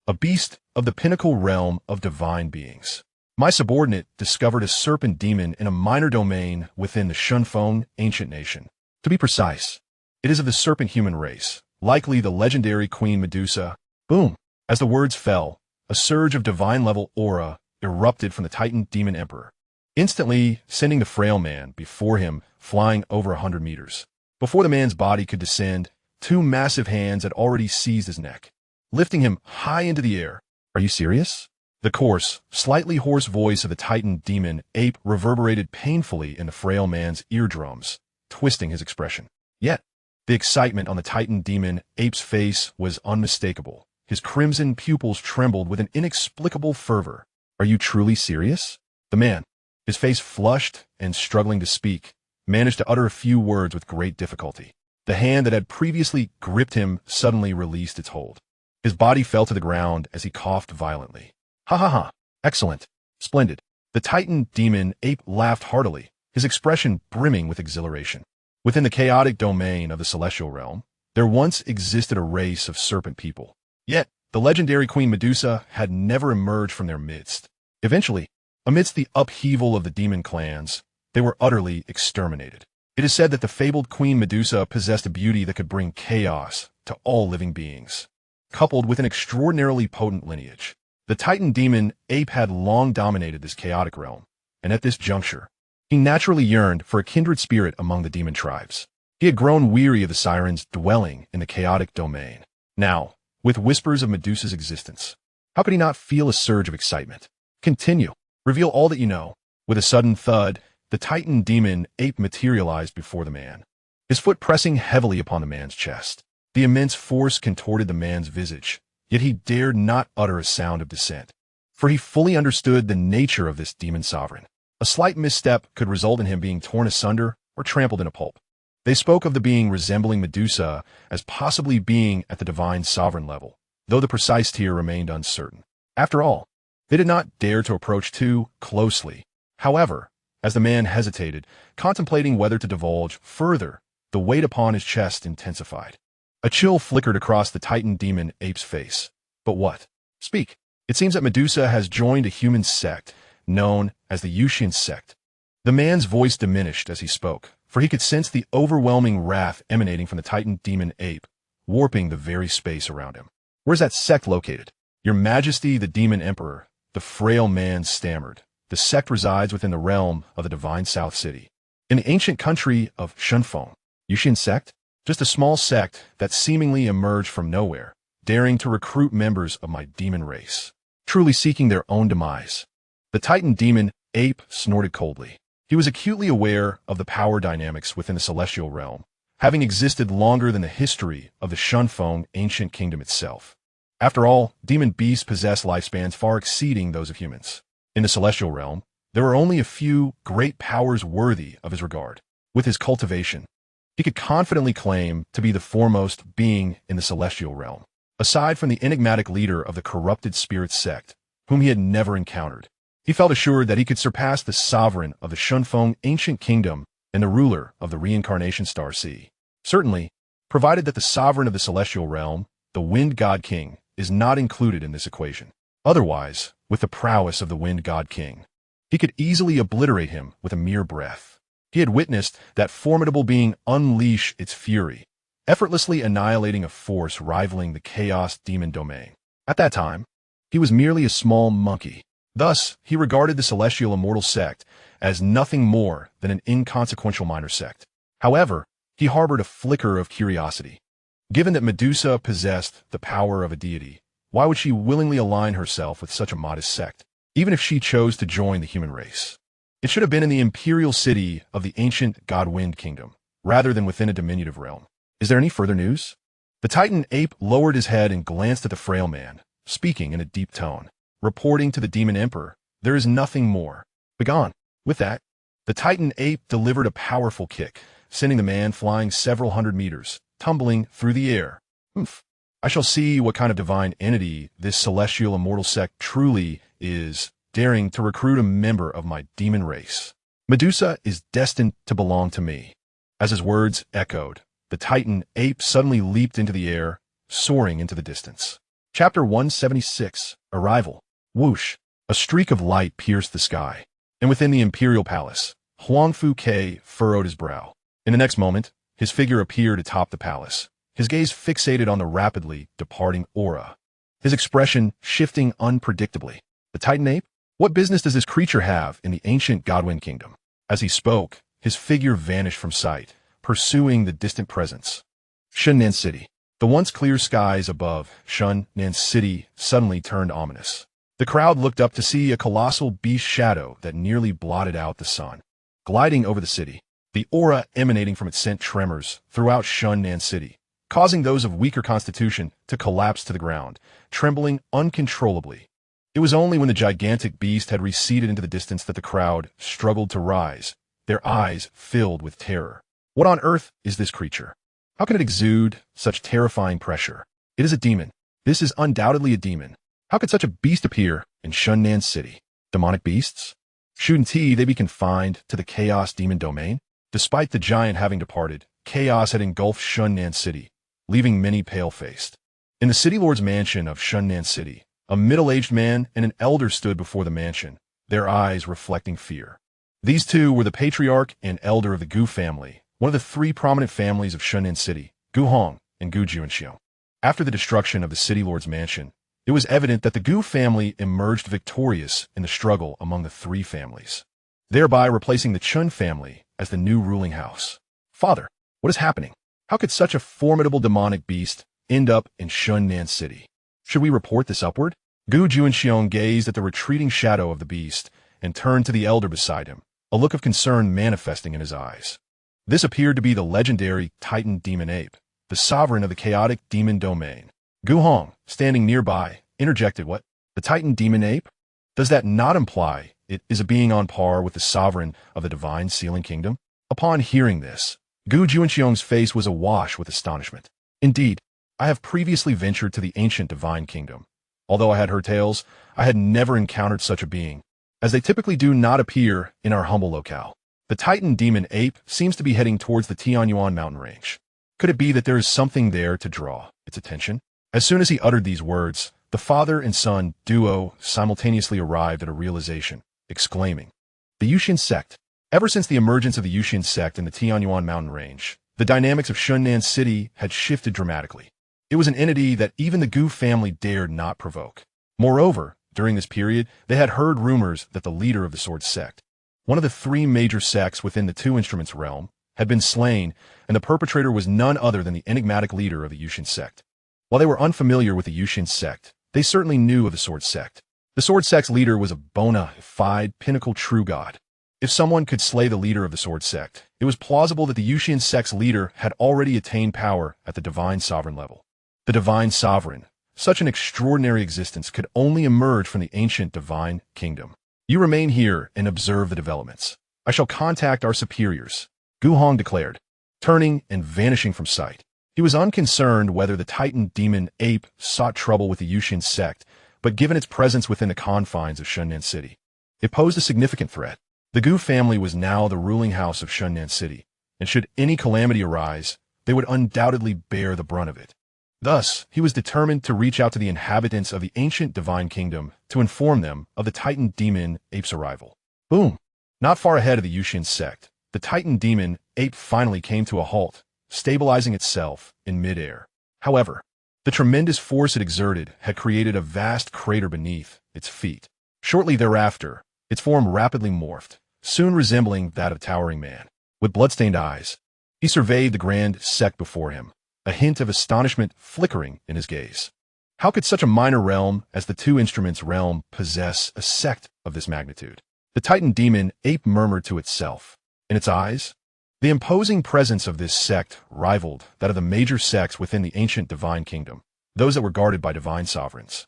a beast of the pinnacle realm of divine beings. My subordinate discovered a serpent demon in a minor domain within the Shunfeng ancient nation. To be precise, it is of the serpent human race, likely the legendary Queen Medusa. Boom! As the words fell, a surge of divine-level aura erupted from the Titan Demon Emperor, instantly sending the frail man before him flying over 100 meters. Before the man's body could descend, two massive hands had already seized his neck, lifting him high into the air. "Are you serious?" The coarse, slightly hoarse voice of the Titan Demon Ape reverberated painfully in the frail man's eardrums, twisting his expression. Yet, the excitement on the Titan Demon Ape's face was unmistakable. His crimson pupils trembled with an inexplicable fervor. "Are you truly serious?" The man, his face flushed and struggling to speak, managed to utter a few words with great difficulty. The hand that had previously gripped him suddenly released its hold. His body fell to the ground as he coughed violently. "Ha ha ha! Excellent! Splendid!" The Titan Demon Ape laughed heartily, his expression brimming with exhilaration. Within the chaotic domain of the celestial realm, there once existed a race of serpent people. Yet, the legendary Queen Medusa had never emerged from their midst. Eventually, amidst the upheaval of the demon clans, they were utterly exterminated. It is said that the fabled Queen Medusa possessed a beauty that could bring chaos to all living beings, coupled with an extraordinarily potent lineage. The Titan Demon Ape had long dominated this chaotic realm, and at this juncture, he naturally yearned for a kindred spirit among the demon tribes. He had grown weary of the sirens dwelling in the chaotic domain. Now, with whispers of Medusa's existence, how could he not feel a surge of excitement? "Continue. Reveal all that you know." With a sudden thud, the Titan Demon Ape materialized before the man, his foot pressing heavily upon the man's chest. The immense force contorted the man's visage, yet he dared not utter a sound of dissent, for he fully understood the nature of this demon sovereign. A slight misstep could result in him being torn asunder or trampled in a pulp. They spoke of the being resembling Medusa as possibly being at the divine sovereign level, though the precise tier remained uncertain. After all, they did not dare to approach too closely. However, as the man hesitated, contemplating whether to divulge further, the weight upon his chest intensified. A chill flickered across the Titan demon ape's face. But what? Speak. It seems that Medusa has joined a human sect, known as the Yuxian Sect. The man's voice diminished as he spoke, for he could sense the overwhelming wrath emanating from the Titan demon ape, warping the very space around him. Where's that sect located? Your Majesty, the demon emperor, the frail man stammered. The sect resides within the realm of the divine South City. In the ancient country of Chen Xuan. Yuxian Sect? Just a small sect that seemingly emerged from nowhere, daring to recruit members of my demon race, truly seeking their own demise. The Titan demon ape snorted coldly. He was acutely aware of the power dynamics within the celestial realm, having existed longer than the history of the Shunfeng ancient kingdom itself. After all, demon beasts possess lifespans far exceeding those of humans. In the celestial realm, there are only a few great powers worthy of his regard. With his cultivation, he could confidently claim to be the foremost being in the celestial realm, aside from the enigmatic leader of the corrupted spirit sect, whom he had never encountered. He felt assured that he could surpass the sovereign of the Shunfeng ancient kingdom and the ruler of the reincarnation star sea. Certainly, provided that the sovereign of the celestial realm, the wind god king, is not included in this equation. Otherwise, with the prowess of the wind god king, he could easily obliterate him with a mere breath. He had witnessed that formidable being unleash its fury, effortlessly annihilating a force rivaling the chaos demon domain. At that time, he was merely a small monkey. Thus, he regarded the celestial immortal sect as nothing more than an inconsequential minor sect. However, he harbored a flicker of curiosity. Given that Medusa possessed the power of a deity, why would she willingly align herself with such a modest sect, even if she chose to join the human race? It should have been in the imperial city of the ancient God-Wind kingdom, rather than within a diminutive realm. Is there any further news? The Titan ape lowered his head and glanced at the frail man, speaking in a deep tone. Reporting to the demon emperor, there is nothing more. Begone. With that, the Titan ape delivered a powerful kick, sending the man flying several hundred meters, tumbling through the air. Oof. I shall see what kind of divine entity this celestial immortal sect truly is, daring to recruit a member of my demon race. Medusa is destined to belong to me. As his words echoed, the Titan ape suddenly leaped into the air, soaring into the distance. Chapter 176, Arrival. Whoosh! A streak of light pierced the sky, and within the imperial palace, Huangfu Ke furrowed his brow. In the next moment, his figure appeared atop the palace, his gaze fixated on the rapidly departing aura, his expression shifting unpredictably. The Titan ape? What business does this creature have in the ancient Godwind kingdom? As he spoke, his figure vanished from sight, pursuing the distant presence. Shunnan City. The once clear skies above Shunnan City suddenly turned ominous. The crowd looked up to see a colossal beast shadow that nearly blotted out the sun. Gliding over the city, the aura emanating from it sent tremors throughout Shunnan City, causing those of weaker constitution to collapse to the ground, trembling uncontrollably. It was only when the gigantic beast had receded into the distance that the crowd struggled to rise, their eyes filled with terror. What on earth is this creature? How can it exude such terrifying pressure? It is a demon. This is undoubtedly a demon. How could such a beast appear in Shunnan City? Demonic beasts? Shouldn't they be confined to the chaos demon domain? Despite the giant having departed, chaos had engulfed Shunnan City, leaving many pale-faced. In the city lord's mansion of Shunnan City, a middle-aged man and an elder stood before the mansion, their eyes reflecting fear. These two were the patriarch and elder of the Gu family, one of the three prominent families of Shunnan City, Gu Hong and Gu Juanxiu. After the destruction of the city lord's mansion, it was evident that the Gu family emerged victorious in the struggle among the three families, thereby replacing the Chun family as the new ruling house. Father, what is happening? How could such a formidable demonic beast end up in Shunnan City? Should we report this upward? Gu Juanxiu gazed at the retreating shadow of the beast and turned to the elder beside him, a look of concern manifesting in his eyes. This appeared to be the legendary Titan demon ape, the sovereign of the chaotic demon domain. Gu Hong, standing nearby, interjected, "What? The Titan demon ape? Does that not imply It is a being on par with the sovereign of the divine sealing kingdom. Upon hearing this, Gu Juanxiong's face was awash with astonishment. Indeed, I have previously ventured to the ancient divine kingdom. Although I had heard tales, I had never encountered such a being, as they typically do not appear in our humble locale. The Titan demon ape seems to be heading towards the Tianyuan mountain range. Could it be that there is something there to draw its attention? As soon as he uttered these words, the father and son duo simultaneously arrived at a realization, exclaiming, "The Yuxian Sect." Ever since the emergence of the Yuxian Sect in the Tianyuan mountain range, the dynamics of Shunnan City had shifted dramatically. It was an entity that even the Gu family dared not provoke. Moreover, during this period, they had heard rumors that the leader of the Sword Sect, one of the three major sects within the Two Instruments realm, had been slain, and the perpetrator was none other than the enigmatic leader of the Yuxian Sect. While they were unfamiliar with the Yuxian Sect, they certainly knew of the Sword Sect. The Sword Sect's leader was a bona fide pinnacle true god. If someone could slay the leader of the Sword Sect, it was plausible that the Yuxian Sect's leader had already attained power at the Divine Sovereign level. The Divine Sovereign, such an extraordinary existence, could only emerge from the ancient Divine Kingdom. You remain here and observe the developments. I shall contact our superiors, Gu Hong declared, turning and vanishing from sight. He was unconcerned whether the Titan demon ape sought trouble with the Yuxian Sect, but given its presence within the confines of Shunnan City, it posed a significant threat. The Gu family was now the ruling house of Shunnan City, and should any calamity arise, they would undoubtedly bear the brunt of it. Thus, he was determined to reach out to the inhabitants of the ancient Divine Kingdom to inform them of the Titan demon ape's arrival. Boom! Not far ahead of the Yuxian Sect, the Titan demon ape finally came to a halt, stabilizing itself in midair. However, the tremendous force it exerted had created a vast crater beneath its feet. Shortly thereafter, its form rapidly morphed, soon resembling that of a towering man. With bloodstained eyes, he surveyed the grand sect before him, a hint of astonishment flickering in his gaze. How could such a minor realm as the Two Instruments realm possess a sect of this magnitude? The Titan demon ape murmured to itself. In its eyes, the imposing presence of this sect rivaled that of the major sects within the ancient Divine Kingdom, those that were guarded by divine sovereigns.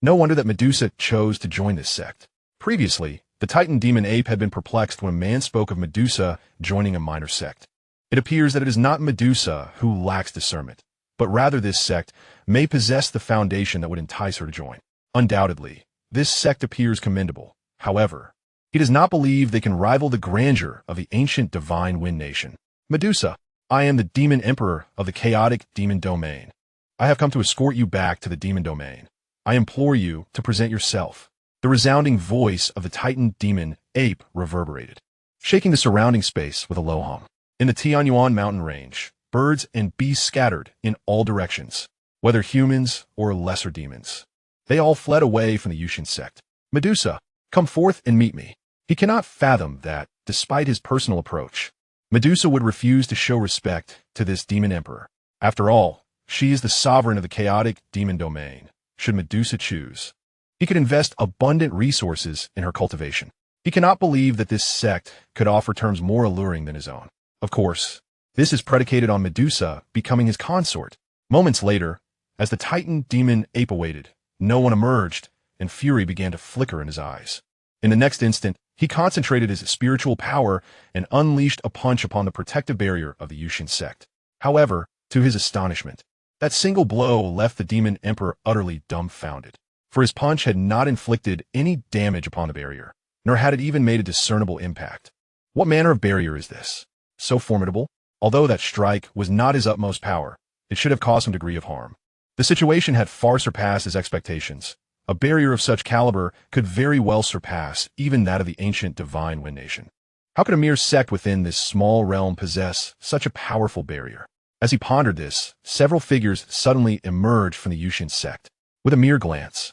No wonder that Medusa chose to join this sect. Previously, the Titan demon ape had been perplexed when a man spoke of Medusa joining a minor sect. It appears that it is not Medusa who lacks discernment, but rather this sect may possess the foundation that would entice her to join. Undoubtedly, this sect appears commendable. However, he does not believe they can rival the grandeur of the ancient divine Wind Nation. Medusa, I am the demon emperor of the chaotic demon domain. I have come to escort you back to the demon domain. I implore you to present yourself. The resounding voice of the Titan demon ape reverberated, shaking the surrounding space with a low hum. In the Tianyuan mountain range, birds and beasts scattered in all directions, whether humans or lesser demons. They all fled away from the Yuxian Sect. Medusa, come forth and meet me. He cannot fathom that, despite his personal approach, Medusa would refuse to show respect to this demon emperor. After all, she is the sovereign of the chaotic demon domain. Should Medusa choose, he could invest abundant resources in her cultivation. He cannot believe that this sect could offer terms more alluring than his own. Of course, this is predicated on Medusa becoming his consort. Moments later, as the Titan demon ape awaited, no one emerged, and fury began to flicker in his eyes. In the next instant, he concentrated his spiritual power and unleashed a punch upon the protective barrier of the Yuxian Sect. However, to his astonishment, that single blow left the demon emperor utterly dumbfounded, for his punch had not inflicted any damage upon the barrier, nor had it even made a discernible impact. What manner of barrier is this? So formidable? Although that strike was not his utmost power, it should have caused some degree of harm. The situation had far surpassed his expectations. A barrier of such caliber could very well surpass even that of the ancient divine Wind Nation. How could a mere sect within this small realm possess such a powerful barrier? As he pondered this, several figures suddenly emerged from the Yuxian Sect. With a mere glance,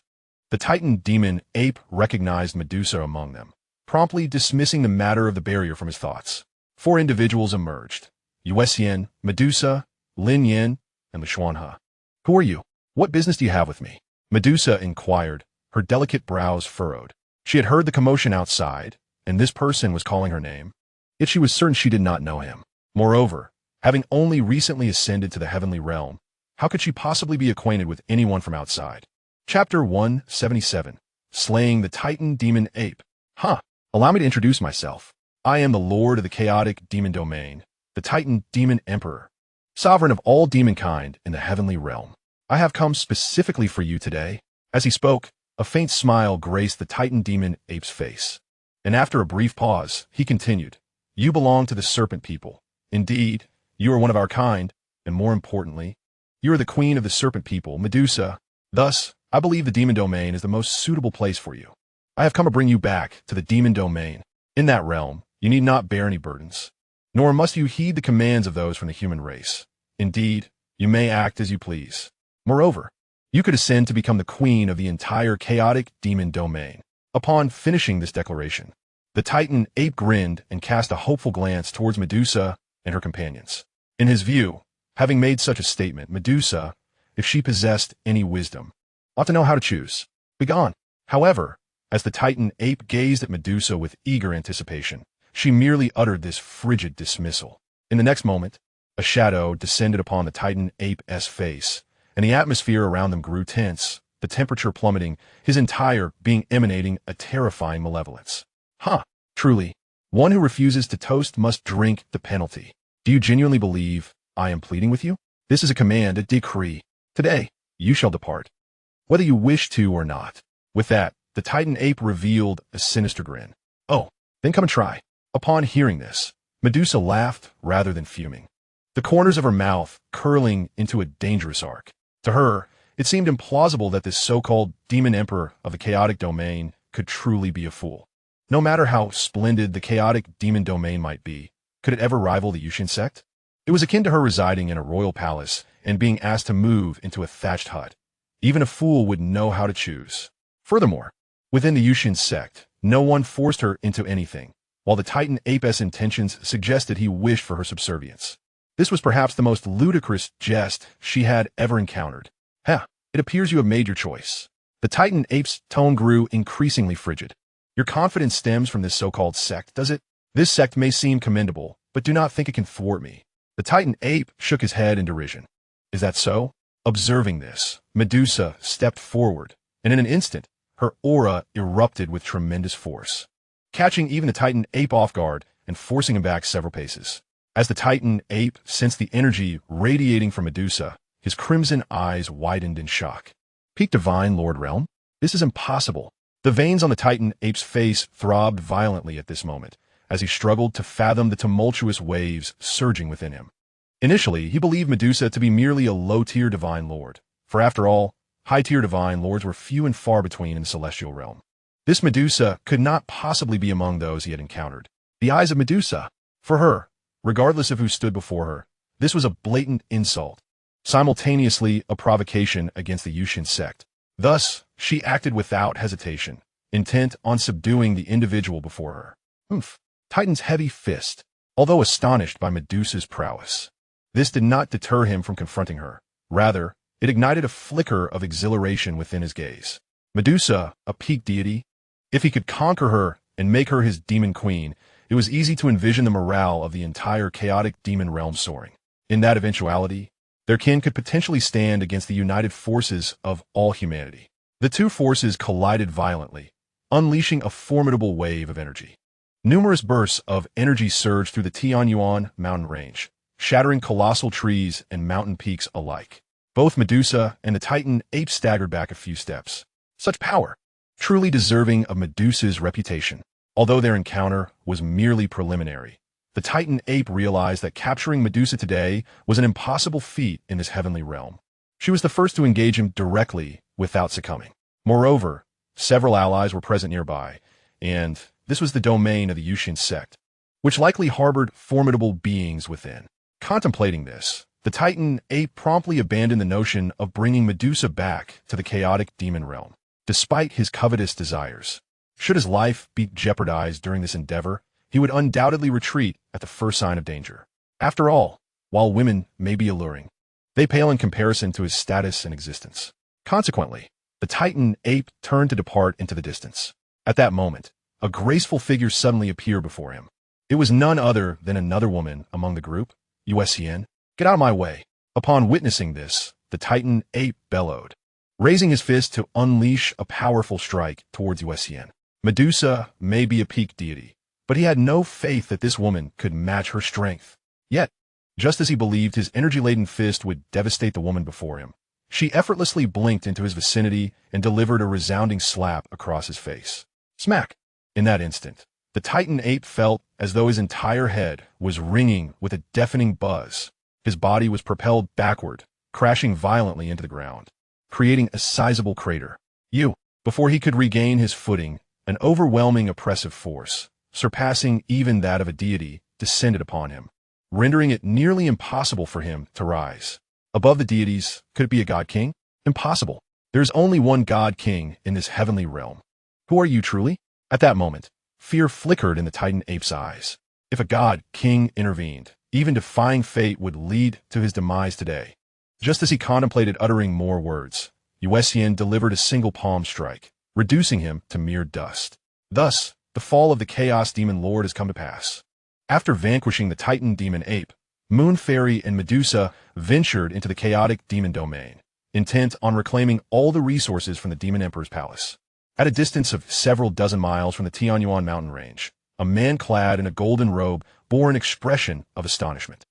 the Titan demon ape recognized Medusa among them, promptly dismissing the matter of the barrier from his thoughts. 4 individuals emerged: Yuxian, Medusa, Lin Yin, and the Xuanhe. Who are you? What business do you have with me? Medusa inquired, her delicate brows furrowed. She had heard the commotion outside, and this person was calling her name, yet she was certain she did not know him. Moreover, having only recently ascended to the heavenly realm, how could she possibly be acquainted with anyone from outside? Chapter 177, Slaying the Titan Demon Ape. Huh, Allow me to introduce myself. I am the Lord of the Chaotic Demon Domain, the Titan Demon Emperor, sovereign of all demonkind in the heavenly realm. I have come specifically for you today. As he spoke, a faint smile graced the Titan Demon Ape's face. And after a brief pause, he continued, "You belong to the Serpent People. Indeed, you are one of our kind, and more importantly, you are the Queen of the Serpent People, Medusa. Thus, I believe the Demon Domain is the most suitable place for you. I have come to bring you back to the Demon Domain. In that realm, you need not bear any burdens, nor must you heed the commands of those from the human race. Indeed, you may act as you please. Moreover, you could ascend to become the queen of the entire chaotic demon domain." Upon finishing this declaration, the Titan ape grinned and cast a hopeful glance towards Medusa and her companions. In his view, having made such a statement, Medusa, if she possessed any wisdom, ought to know how to choose. Begone. However, as the Titan ape gazed at Medusa with eager anticipation, she merely uttered this frigid dismissal. In the next moment, a shadow descended upon the Titan ape's face, and the atmosphere around them grew tense, the temperature plummeting, his entire being emanating a terrifying malevolence. Truly, one who refuses to toast must drink the penalty. Do you genuinely believe I am pleading with you? This is a command, a decree. Today, you shall depart, whether you wish to or not. With that, the Titan ape revealed a sinister grin. "Oh, then come and try." Upon hearing this, Medusa laughed rather than fuming, the corners of her mouth curling into a dangerous arc. To her, it seemed implausible that this so-called demon emperor of the chaotic domain could truly be a fool. No matter how splendid the chaotic demon domain might be, could it ever rival the Yuxian Sect? It was akin to her residing in a royal palace and being asked to move into a thatched hut. Even a fool would know how to choose. Furthermore, within the Yuxian Sect, no one forced her into anything, while the Titan ape's intentions suggested he wished for her subservience. This was perhaps the most ludicrous jest she had ever encountered. It appears you have made your choice. The Titan ape's tone grew increasingly frigid. Your confidence stems from this so-called sect, does it? This sect may seem commendable, but do not think it can thwart me. The Titan ape shook his head in derision. Is that so? Observing this, Medusa stepped forward, and in an instant, her aura erupted with tremendous force, catching even the Titan ape off guard and forcing him back several paces. As the Titan ape sensed the energy radiating from Medusa, his crimson eyes widened in shock. Peak Divine Lord Realm? This is impossible. The veins on the Titan ape's face throbbed violently at this moment, as he struggled to fathom the tumultuous waves surging within him. Initially, he believed Medusa to be merely a low-tier divine lord, for after all, high-tier divine lords were few and far between in the celestial realm. This Medusa could not possibly be among those he had encountered. The eyes of Medusa. For her, regardless of who stood before her, this was a blatant insult, simultaneously a provocation against the Yuxian Sect. Thus, she acted without hesitation, intent on subduing the individual before her. Titan's heavy fist, although astonished by Medusa's prowess. This did not deter him from confronting her. Rather, it ignited a flicker of exhilaration within his gaze. Medusa, a peak deity? If he could conquer her and make her his demon queen, it was easy to envision the morale of the entire chaotic demon realm soaring. In that eventuality, their kin could potentially stand against the united forces of all humanity. The two forces collided violently, unleashing a formidable wave of energy. Numerous bursts of energy surged through the Tianyuan mountain range, shattering colossal trees and mountain peaks alike. Both Medusa and the Titan ape staggered back a few steps. Such power, truly deserving of Medusa's reputation. Although their encounter was merely preliminary, the Titan ape realized that capturing Medusa today was an impossible feat in this heavenly realm. She was the first to engage him directly without succumbing. Moreover, several allies were present nearby, and this was the domain of the Yuxian Sect, which likely harbored formidable beings within. Contemplating this, the Titan ape promptly abandoned the notion of bringing Medusa back to the chaotic demon realm, despite his covetous desires. Should his life be jeopardized during this endeavor, he would undoubtedly retreat at the first sign of danger. After all, while women may be alluring, they pale in comparison to his status and existence. Consequently, the Titan ape turned to depart into the distance. At that moment, a graceful figure suddenly appeared before him. It was none other than another woman among the group. Yuxian, get out of my way. Upon witnessing this, the Titan ape bellowed, raising his fist to unleash a powerful strike towards Yuxian. Medusa may be a peak deity, but he had no faith that this woman could match her strength. Yet, just as he believed his energy-laden fist would devastate the woman before him, she effortlessly blinked into his vicinity and delivered a resounding slap across his face. Smack! In that instant, the Titan ape felt as though his entire head was ringing with a deafening buzz. His body was propelled backward, crashing violently into the ground, creating a sizable crater. Before he could regain his footing, an overwhelming oppressive force, surpassing even that of a deity, descended upon him, rendering it nearly impossible for him to rise. Above the deities, could it be a god king? Impossible. There is only one god king in this heavenly realm. Who are you truly? At that moment, fear flickered in the Titan ape's eyes. If a god king intervened, even defying fate would lead to his demise today. Just as he contemplated uttering more words, Yuxian delivered a single palm strike, reducing him to mere dust. Thus, the fall of the Chaos Demon Lord has come to pass. After vanquishing the Titan Demon Ape, Moon Fairy and Medusa ventured into the chaotic demon domain, intent on reclaiming all the resources from the Demon Emperor's palace. At a distance of several dozen miles from the Tianyuan mountain range, a man clad in a golden robe bore an expression of astonishment.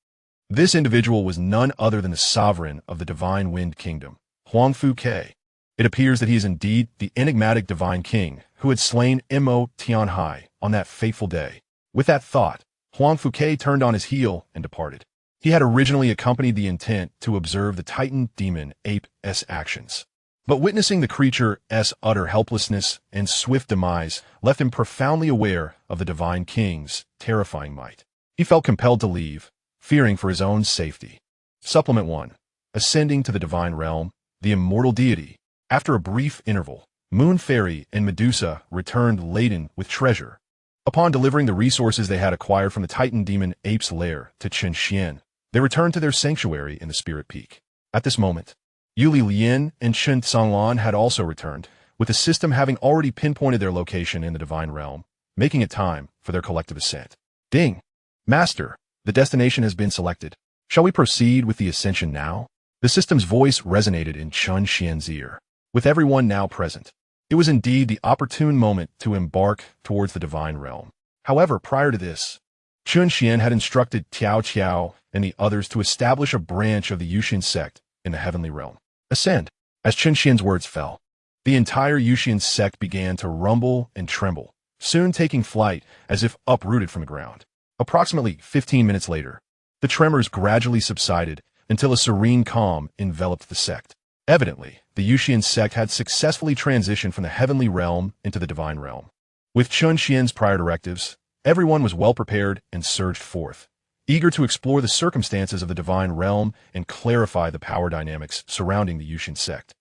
This individual was none other than the sovereign of the Divine Wind Kingdom, Huangfu Ke. It appears that he is indeed the enigmatic Divine King who had slain Mo Tianhai on that fateful day. With that thought, Huangfu Ke turned on his heel and departed. He had originally accompanied the intent to observe the Titan Demon Ape's actions. But witnessing the creature's utter helplessness and swift demise left him profoundly aware of the Divine King's terrifying might. He felt compelled to leave, fearing for his own safety. Supplement 1. Ascending to the Divine Realm, the Immortal Deity. After a brief interval, Moon Fairy and Medusa returned laden with treasure. Upon delivering the resources they had acquired from the Titan Demon Ape's lair to Chen Xuan, they returned to their sanctuary in the Spirit Peak. At this moment, Yuli Lian and Chen Xuan had also returned, with the system having already pinpointed their location in the Divine Realm, making it time for their collective ascent. Ding! Master, the destination has been selected. Shall we proceed with the ascension now? The system's voice resonated in Chen Xian's ear. With everyone now present, it was indeed the opportune moment to embark towards the Divine Realm. However, prior to this, Chen Xian had instructed Tiao Qiao and the others to establish a branch of the Yuxian Sect in the Heavenly Realm. Ascend. As Chen Xian's words fell, the entire Yuxian Sect began to rumble and tremble, soon taking flight as if uprooted from the ground. Approximately 15 minutes later, the tremors gradually subsided until a serene calm enveloped the sect. Evidently, the Yuxian Sect had successfully transitioned from the Heavenly Realm into the Divine Realm. With Chen Xian's prior directives, everyone was well prepared and surged forth, eager to explore the circumstances of the Divine Realm and clarify the power dynamics surrounding the Yuxian Sect.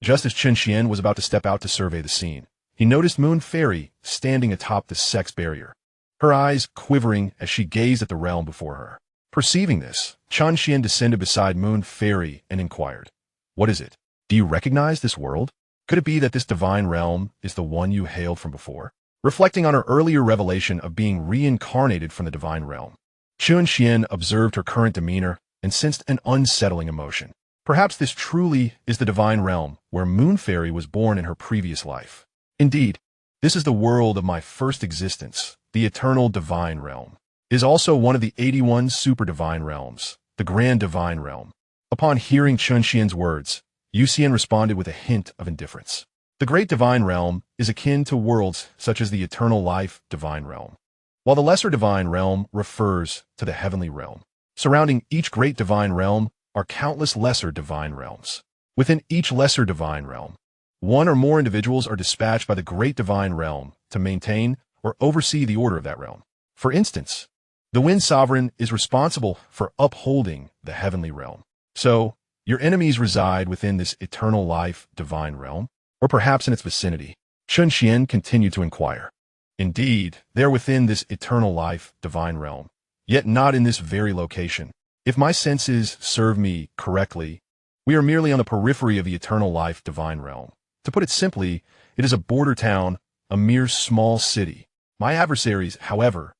Just as Chen Xian was about to step out to survey the scene, he noticed Moon Fairy standing atop the sect's barrier, her eyes quivering as she gazed at the realm before her. Perceiving this, Chen Xian descended beside Moon Fairy and inquired, "What is it? Do you recognize this world? Could it be that this Divine Realm is the one you hailed from before?" Reflecting on her earlier revelation of being reincarnated from the Divine Realm, Chen Xian observed her current demeanor and sensed an unsettling emotion. Perhaps this truly is the Divine Realm where Moon Fairy was born in her previous life. Indeed, this is the world of my first existence, the Eternal Divine Realm. It is also one of the 81 Super Divine Realms, the Grand Divine Realm. Upon hearing Chen Xian's words, Yuxian responded with a hint of indifference. The Great Divine Realm is akin to worlds such as the Eternal Life Divine Realm, while the Lesser Divine Realm refers to the Heavenly Realm. Surrounding each Great Divine Realm are countless Lesser Divine Realms. Within each Lesser Divine Realm, one or more individuals are dispatched by the Great Divine Realm to maintain or oversee the order of that realm. For instance, the Wind Sovereign is responsible for upholding the Heavenly Realm. So, your enemies reside within this Eternal Life Divine Realm, or perhaps in its vicinity. Chen Xian continued to inquire. Indeed, they are within this Eternal Life Divine Realm, yet not in this very location. If my senses serve me correctly, we are merely on the periphery of the Eternal Life Divine Realm. To put it simply, it is a border town, a mere small city. My adversaries, however,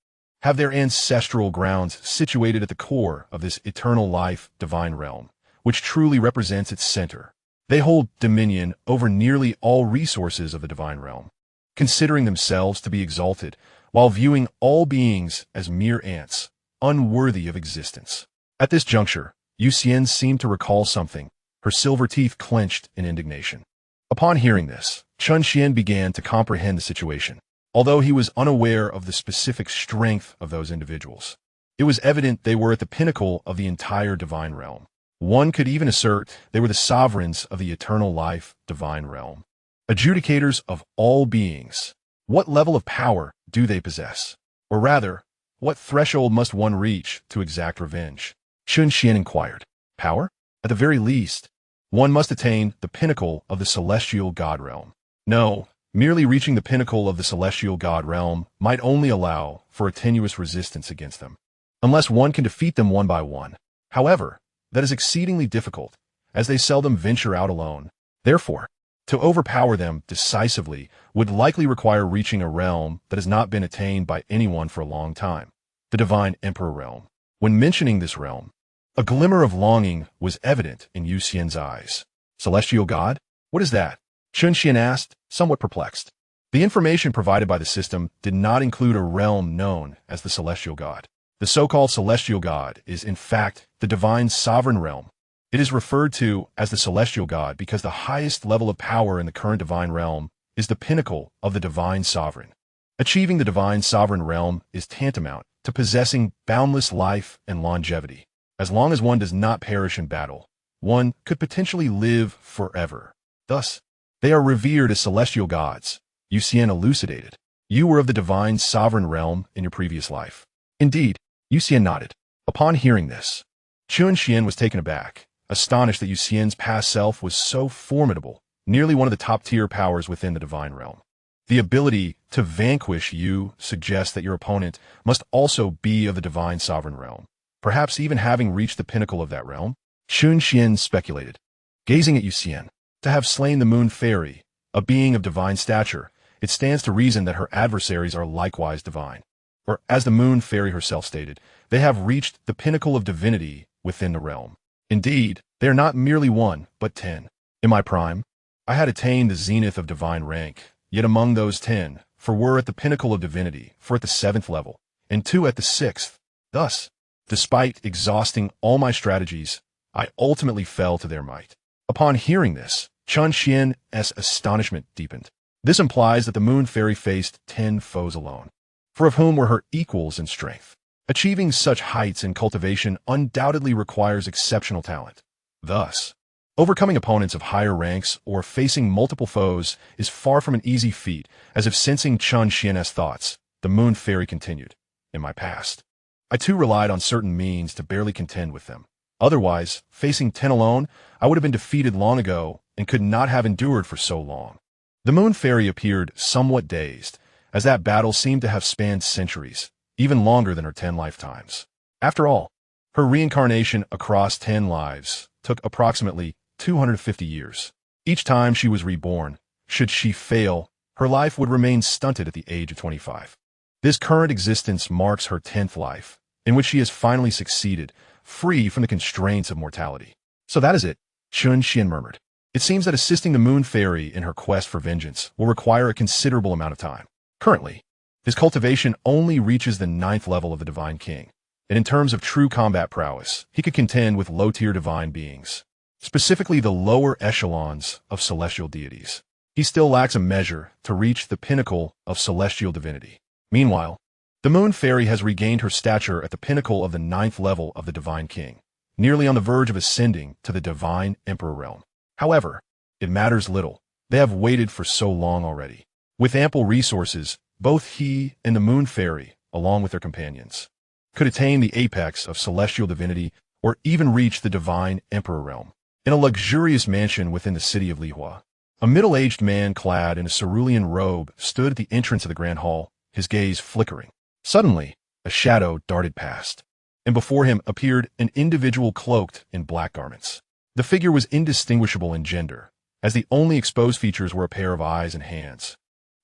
have their ancestral grounds situated at the core of this Eternal Life Divine Realm, which truly represents its center. They hold dominion over nearly all resources of the Divine Realm. considering themselves to be exalted, while viewing all beings as mere ants, unworthy of existence. At this juncture, Yuxian seemed to recall something, her silver teeth clenched in indignation. Upon hearing this, Chen Xuan began to comprehend the situation, although he was unaware of the specific strength of those individuals. It was evident they were at the pinnacle of the entire divine realm. One could even assert they were the sovereigns of the eternal life divine realm. Adjudicators of all beings. What level of power do they possess? Or rather, what threshold must one reach to exact revenge? Chen Xuan inquired. Power? At the very least, one must attain the pinnacle of the celestial god realm. No, merely reaching the pinnacle of the celestial god realm might only allow for a tenuous resistance against them, unless one can defeat them one by one. However, that is exceedingly difficult, as they seldom venture out alone. Therefore, to overpower them decisively would likely require reaching a realm that has not been attained by anyone for a long time, the divine emperor realm. When mentioning this realm, a glimmer of longing was evident in Yuxian's eyes. Celestial god? What is that? Chen Xuan asked, somewhat perplexed. The information provided by the system did not include a realm known as the celestial god. The so-called celestial god is, in fact, the divine sovereign realm. It is referred to as the celestial god because the highest level of power in the current divine realm is the pinnacle of the divine sovereign. Achieving the divine sovereign realm is tantamount to possessing boundless life and longevity. As long as one does not perish in battle, one could potentially live forever. Thus, they are revered as celestial gods. Yuxian elucidated. You were of the divine sovereign realm in your previous life. Indeed, Yuxian nodded. Upon hearing this, Chen Xuan was taken aback, astonished that Yuxian's past self was so formidable, nearly one of the top-tier powers within the divine realm. The ability to vanquish you suggests that your opponent must also be of the divine sovereign realm, perhaps even having reached the pinnacle of that realm. Chen Xuan speculated, gazing at Yuxian. To have slain the moon fairy, a being of divine stature, it stands to reason that her adversaries are likewise divine. Or, as the moon fairy herself stated, they have reached the pinnacle of divinity within the realm. Indeed, they are not merely one, but 10. In my prime, I had attained the zenith of divine rank, yet among those 10, for were at the pinnacle of divinity, for at the 7th level, and 2 at the 6th. Thus, despite exhausting all my strategies, I ultimately fell to their might. Upon hearing this, Chen Xuan's astonishment deepened. This implies that the moon fairy faced 10 foes alone, for of whom were her equals in strength. Achieving such heights in cultivation undoubtedly requires exceptional talent. Thus, overcoming opponents of higher ranks or facing multiple foes is far from an easy feat. As if sensing Chen Xuan's thoughts, the moon fairy continued. In my past, I too relied on certain means to barely contend with them. Otherwise, facing 10 alone, I would have been defeated long ago and could not have endured for so long. The moon fairy appeared somewhat dazed, as that battle seemed to have spanned centuries, even longer than her 10 lifetimes. After all, her reincarnation across 10 lives took approximately 250 years. Each time she was reborn, should she fail, her life would remain stunted at the age of 25. This current existence marks her 10th life, in which she has finally succeeded, free from the constraints of mortality. So that is it, Chen Xuan murmured. It seems that assisting the moon fairy in her quest for vengeance will require a considerable amount of time. Currently, his cultivation only reaches the 9th level of the Divine King, and in terms of true combat prowess, he could contend with low-tier divine beings, specifically the lower echelons of celestial deities. He still lacks a measure to reach the pinnacle of celestial divinity. Meanwhile, the moon fairy has regained her stature at the pinnacle of the 9th level of the Divine King, nearly on the verge of ascending to the divine emperor realm. However, it matters little. They have waited for so long already. With ample resources, both he and the moon fairy, along with their companions, could attain the apex of celestial divinity or even reach the divine emperor realm. In a luxurious mansion within the city of Lihua, a middle-aged man clad in a cerulean robe stood at the entrance of the grand hall, his gaze flickering. Suddenly, a shadow darted past, and before him appeared an individual cloaked in black garments. The figure was indistinguishable in gender, as the only exposed features were a pair of eyes and hands,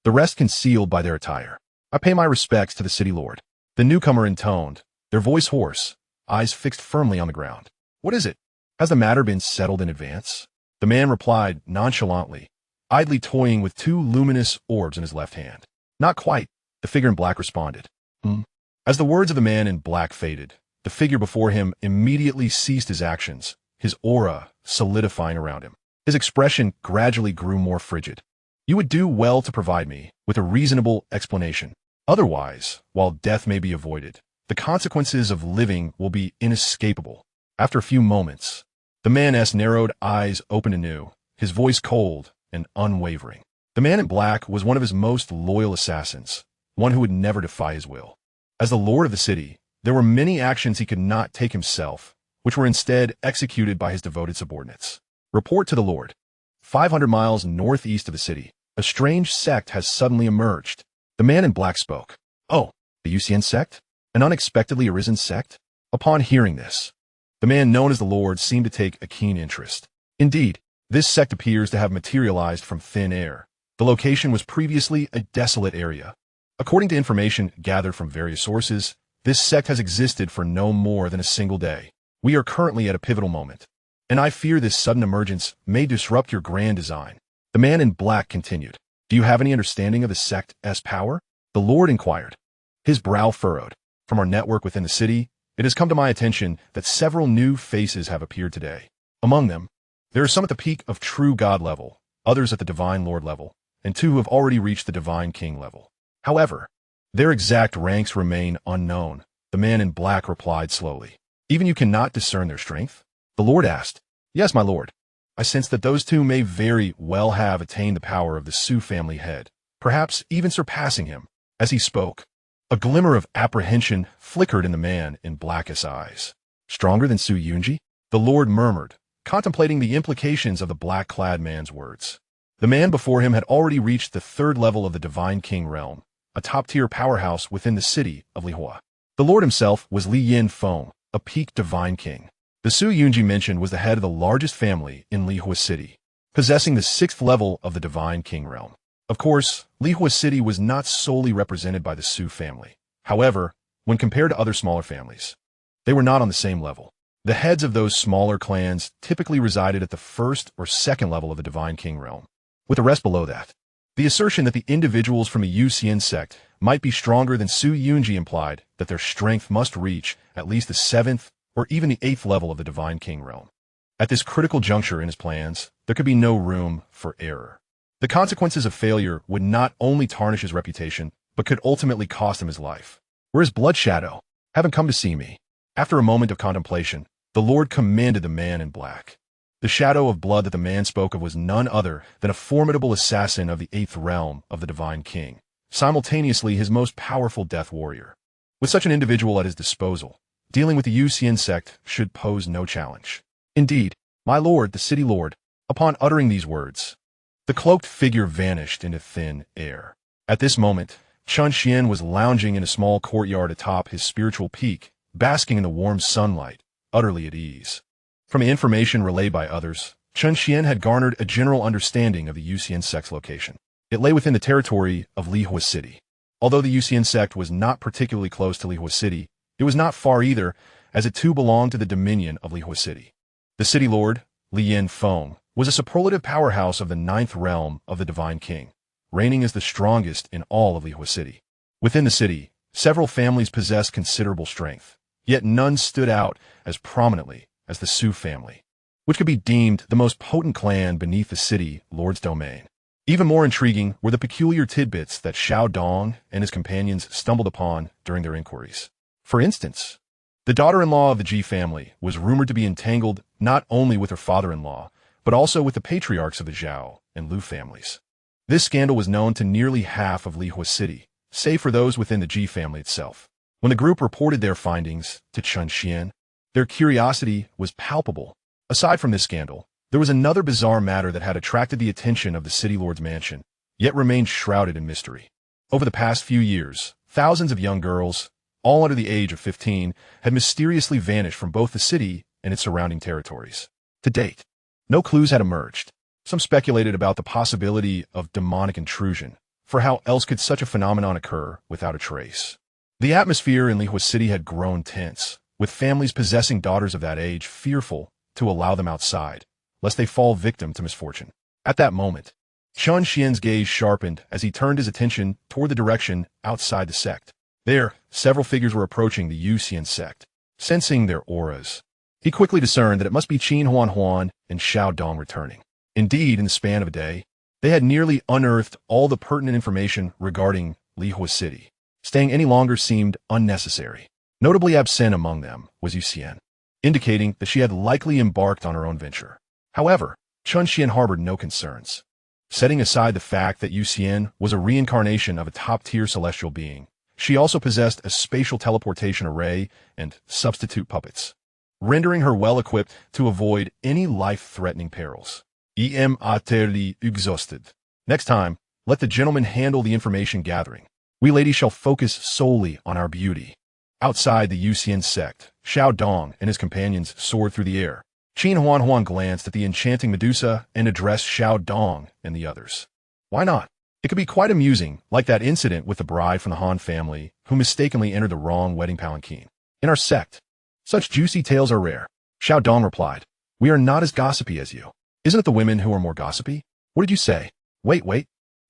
the rest concealed by their attire. I pay my respects to the city lord. The newcomer intoned, their voice hoarse, eyes fixed firmly on the ground. What is it? Has the matter been settled in advance? The man replied nonchalantly, idly toying with two luminous orbs in his left hand. Not quite, the figure in black responded. As the words of the man in black faded, the figure before him immediately ceased his actions, his aura solidifying around him. His expression gradually grew more frigid. You would do well to provide me with a reasonable explanation. Otherwise, while death may be avoided, the consequences of living will be inescapable. After a few moments, the man's narrowed eyes opened anew, his voice cold and unwavering. The man in black was one of his most loyal assassins, one who would never defy his will. As the lord of the city, there were many actions he could not take himself, which were instead executed by his devoted subordinates. Report to the Lord. 500 miles northeast of the city, a strange sect has suddenly emerged. The man in black spoke. Oh, the Yuxian Sect? An unexpectedly arisen sect? Upon hearing this, the man known as the Lord seemed to take a keen interest. Indeed, this sect appears to have materialized from thin air. The location was previously a desolate area. According to information gathered from various sources, this sect has existed for no more than a single day. We are currently at a pivotal moment, and I fear this sudden emergence may disrupt your grand design. The man in black continued. Do you have any understanding of the sect's power? The Lord inquired. His brow furrowed. From our network within the city, it has come to my attention that several new faces have appeared today. Among them, there are some at the peak of true God level, others at the Divine Lord level, and two who have already reached the Divine King level. However, their exact ranks remain unknown, the man in black replied slowly. Even you cannot discern their strength? The Lord asked. Yes, my lord. I sense that those two may very well have attained the power of the Su family head, perhaps even surpassing him. As he spoke, a glimmer of apprehension flickered in the man in blackest eyes. Stronger than Su Yunji? The Lord murmured, contemplating the implications of the black-clad man's words. The man before him had already reached the third level of the Divine King realm, a top-tier powerhouse within the city of Lihua. The Lord himself was Li Yin Feng, a peak Divine King. The Su Yunji mentioned was the head of the largest family in Lihua City, possessing the sixth level of the Divine King realm. Of course, Lihua City was not solely represented by the Su family. However, when compared to other smaller families, they were not on the same level. The heads of those smaller clans typically resided at the first or second level of the Divine King realm, with the rest below that. The assertion that the individuals from the Yuxian Sect might be stronger than Su Yunji implied that their strength must reach at least the seventh or even the eighth level of the Divine King realm. At this critical juncture in his plans, there could be no room for error. The consequences of failure would not only tarnish his reputation, but could ultimately cost him his life. Where is Blood Shadow? Haven't come to see me. After a moment of contemplation, the Lord commanded the man in black. The shadow of blood that the man spoke of was none other than a formidable assassin of the eighth realm of the Divine King, simultaneously his most powerful death warrior. With such an individual at his disposal, dealing with the Yuxian Sect should pose no challenge. Indeed, my lord, the city lord, upon uttering these words, the cloaked figure vanished into thin air. At this moment, Chen Xuan was lounging in a small courtyard atop his spiritual peak, basking in the warm sunlight, utterly at ease. From the information relayed by others, Chen Xuan had garnered a general understanding of the Yuxian Sect's location. It lay within the territory of Lihua City. Although the Yuxian Sect was not particularly close to Lihua City, it was not far either, as it too belonged to the dominion of Lihua City. The city lord, Li Yin Feng, was a superlative powerhouse of the ninth realm of the Divine King, reigning as the strongest in all of Lihua City. Within the city, several families possessed considerable strength, yet none stood out as prominently as the Su family, which could be deemed the most potent clan beneath the city lord's domain. Even more intriguing were the peculiar tidbits that Xiao Dong and his companions stumbled upon during their inquiries. For instance, the daughter-in-law of the Ji family was rumored to be entangled not only with her father-in-law, but also with the patriarchs of the Zhao and Lu families. This scandal was known to nearly half of Lihua City, save for those within the Ji family itself. When the group reported their findings to Chen Xuan, their curiosity was palpable. Aside from this scandal, there was another bizarre matter that had attracted the attention of the city lord's mansion, yet remained shrouded in mystery. Over the past few years, thousands of young girls, all under the age of 15, had mysteriously vanished from both the city and its surrounding territories. To date, no clues had emerged. Some speculated about the possibility of demonic intrusion, for how else could such a phenomenon occur without a trace? The atmosphere in Lihua City had grown tense, with families possessing daughters of that age fearful to allow them outside, lest they fall victim to misfortune. At that moment, Chen Xian's gaze sharpened as he turned his attention toward the direction outside the sect. There, several figures were approaching the Yuxian Sect. Sensing their auras, he quickly discerned that it must be Qin Huan and Xiao Dong returning. Indeed, in the span of a day, they had nearly unearthed all the pertinent information regarding Lihua City. Staying any longer seemed unnecessary. Notably absent among them was Yuxian, indicating that she had likely embarked on her own venture. However, Chen Xian harbored no concerns. Setting aside the fact that Yuxian was a reincarnation of a top-tier celestial being, she also possessed a spatial teleportation array and substitute puppets, rendering her well-equipped to avoid any life-threatening perils. Em utterly exhausted. Next time, let the gentleman handle the information gathering. We ladies shall focus solely on our beauty. Outside the Yuxian Sect, Xiao Dong and his companions soared through the air. Qin Huan glanced at the enchanting Medusa and addressed Xiao Dong and the others. Why not? It could be quite amusing, like that incident with the bride from the Han family who mistakenly entered the wrong wedding palanquin. In our sect, such juicy tales are rare. Xiao Dong replied, we are not as gossipy as you. Isn't it the women who are more gossipy? What did you say? Wait.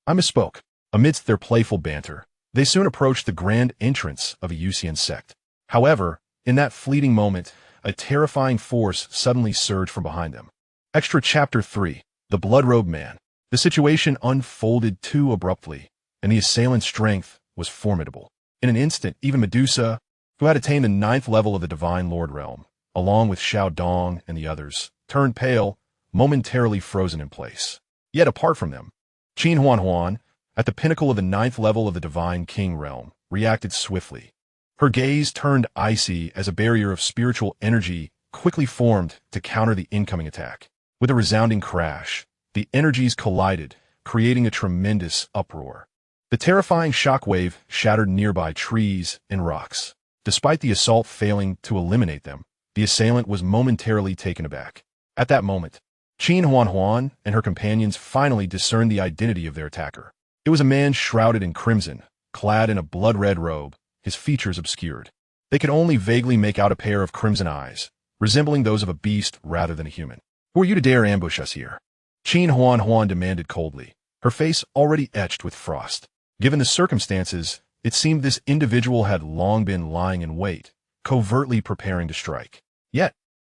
I misspoke. Amidst their playful banter, they soon approached the grand entrance of a Yuxian sect. However, in that fleeting moment, a terrifying force suddenly surged from behind them. Extra Chapter 3, The Blood-Robed Man. The situation unfolded too abruptly, and the assailant's strength was formidable. In an instant, even Medusa, who had attained the 9th level of the Divine Lord realm, along with Xiao Dong and the others, turned pale, momentarily frozen in place. Yet apart from them, Qin Huan, at the pinnacle of the 9th level of the Divine King realm, reacted swiftly. Her gaze turned icy as a barrier of spiritual energy quickly formed to counter the incoming attack. With a resounding crash, the energies collided, creating a tremendous uproar. The terrifying shockwave shattered nearby trees and rocks. Despite the assault failing to eliminate them, the assailant was momentarily taken aback. At that moment, Qin Huan and her companions finally discerned the identity of their attacker. It was a man shrouded in crimson, clad in a blood-red robe, his features obscured. They could only vaguely make out a pair of crimson eyes, resembling those of a beast rather than a human. Who are you to dare ambush us here? Qin Huan demanded coldly, her face already etched with frost. Given the circumstances, it seemed this individual had long been lying in wait, covertly preparing to strike. Yet,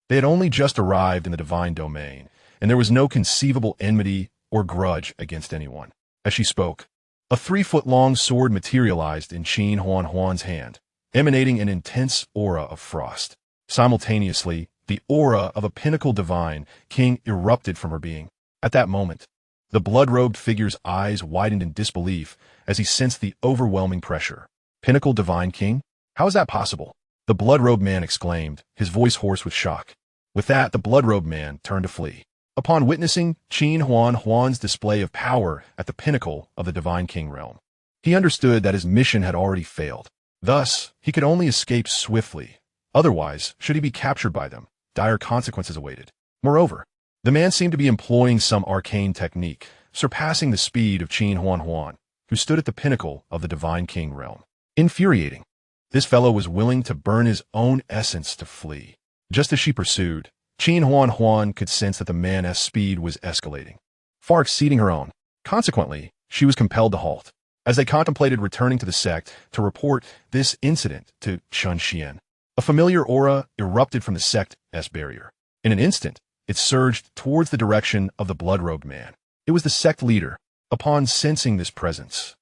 they had only just arrived in the divine domain, and there was no conceivable enmity or grudge against anyone. As she spoke, a 3-foot-long sword materialized in Qin Huan's hand, emanating an intense aura of frost. Simultaneously, the aura of a pinnacle divine king erupted from her being. At that moment, the blood-robed figure's eyes widened in disbelief as he sensed the overwhelming pressure. Pinnacle divine king? How is that possible? The blood-robed man exclaimed, his voice hoarse with shock. With that, the blood-robed man turned to flee. Upon witnessing Qin Huan's display of power at the pinnacle of the Divine King realm, he understood that his mission had already failed. Thus, he could only escape swiftly. Otherwise, should he be captured by them, dire consequences awaited. Moreover, the man seemed to be employing some arcane technique, surpassing the speed of Qin Huan, who stood at the pinnacle of the Divine King realm. Infuriating. This fellow was willing to burn his own essence to flee. Just as she pursued, Qin Huan could sense that the man's speed was escalating, far exceeding her own. Consequently, she was compelled to halt. As they contemplated returning to the sect to report this incident to Chen Xuan, a familiar aura erupted from the sect's barrier. In an instant, it surged towards the direction of the blood-robed man. It was the sect leader. Upon sensing this presence,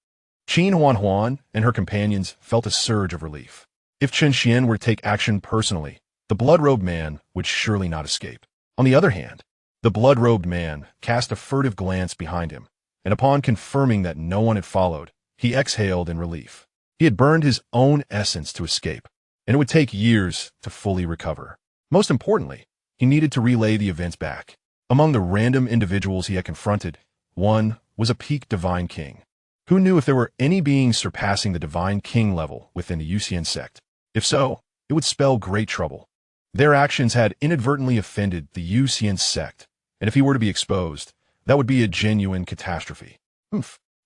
Qin Huan and her companions felt a surge of relief. If Chen Xuan were to take action personally, the blood-robed man would surely not escape. On the other hand, the blood-robed man cast a furtive glance behind him, and upon confirming that no one had followed, he exhaled in relief. He had burned his own essence to escape, and it would take years to fully recover. Most importantly, he needed to relay the events back. Among the random individuals he had confronted, one was a peak Divine King. Who knew if there were any beings surpassing the Divine King level within the Yuxian Sect? If so, it would spell great trouble. Their actions had inadvertently offended the Yuxian Sect, and if he were to be exposed, that would be a genuine catastrophe.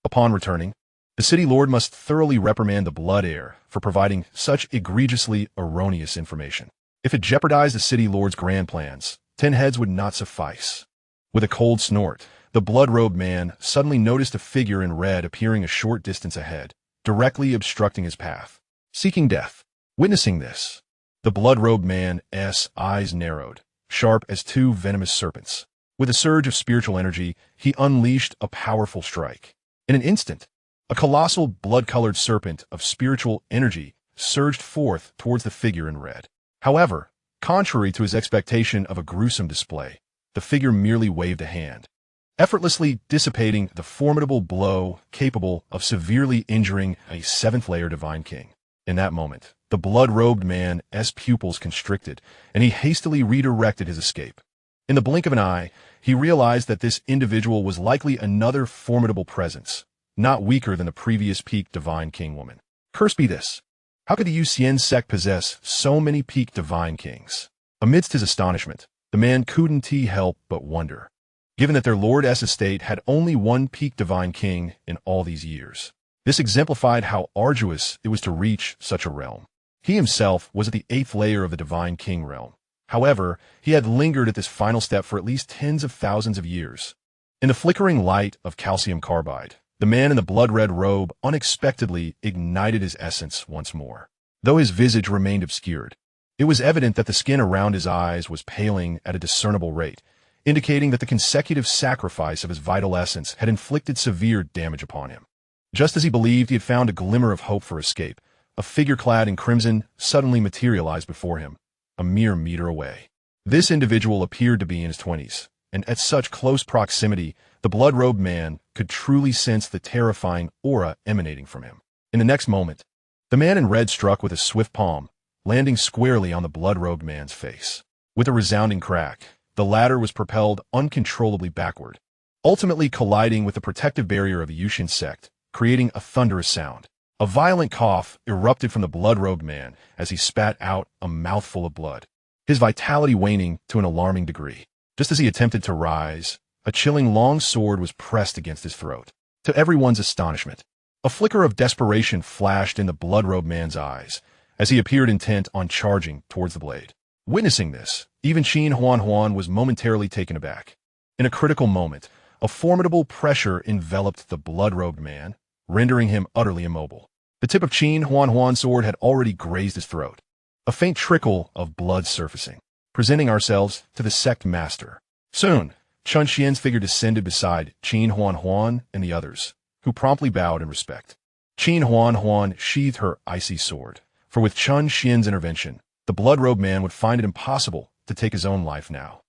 Upon returning, the city lord must thoroughly reprimand the blood heir for providing such egregiously erroneous information. If it jeopardized the city lord's grand plans, 10 heads would not suffice. With a cold snort, the blood-robed man suddenly noticed a figure in red appearing a short distance ahead, directly obstructing his path, seeking death. Witnessing this, the blood-robed man's eyes narrowed, sharp as two venomous serpents. With a surge of spiritual energy, he unleashed a powerful strike. In an instant, a colossal blood-colored serpent of spiritual energy surged forth towards the figure in red. However, contrary to his expectation of a gruesome display, the figure merely waved a hand, effortlessly dissipating the formidable blow capable of severely injuring a seventh-layer divine king. In that moment, the blood-robed man's pupils constricted, and he hastily redirected his escape. In the blink of an eye, he realized that this individual was likely another formidable presence, not weaker than the previous peak divine king woman. Cursed be this! How could the Yuxian Sect possess so many peak divine kings? Amidst his astonishment, the man couldn't help but wonder, given that their lord's estate had only one peak divine king in all these years. This exemplified how arduous it was to reach such a realm. He himself was at the 8th layer of the divine king realm. However, he had lingered at this final step for at least tens of thousands of years. In the flickering light of calcium carbide, the man in the blood-red robe unexpectedly ignited his essence once more. Though his visage remained obscured, it was evident that the skin around his eyes was paling at a discernible rate, indicating that the consecutive sacrifice of his vital essence had inflicted severe damage upon him. Just as he believed he had found a glimmer of hope for escape, a figure clad in crimson suddenly materialized before him, a mere meter away. This individual appeared to be in his 20s, and at such close proximity, the blood-robed man could truly sense the terrifying aura emanating from him. In the next moment, the man in red struck with a swift palm, landing squarely on the blood-robed man's face. With a resounding crack, the latter was propelled uncontrollably backward, ultimately colliding with the protective barrier of the Yuxian Sect, creating a thunderous sound. A violent cough erupted from the blood-robed man as he spat out a mouthful of blood, his vitality waning to an alarming degree. Just as he attempted to rise, a chilling long sword was pressed against his throat. To everyone's astonishment, a flicker of desperation flashed in the blood-robed man's eyes as he appeared intent on charging towards the blade. Witnessing this, even Chen Xuan was momentarily taken aback. In a critical moment, a formidable pressure enveloped the blood-robed man, rendering him utterly immobile. The tip of Chen Xuan's sword had already grazed his throat, a faint trickle of blood surfacing. Presenting ourselves to the sect master. Soon, Chen Xuan's figure descended beside Chen Xuan and the others, who promptly bowed in respect. Chen Xuan sheathed her icy sword, for with Chen Xuan's intervention, the blood-robed man would find it impossible to take his own life now.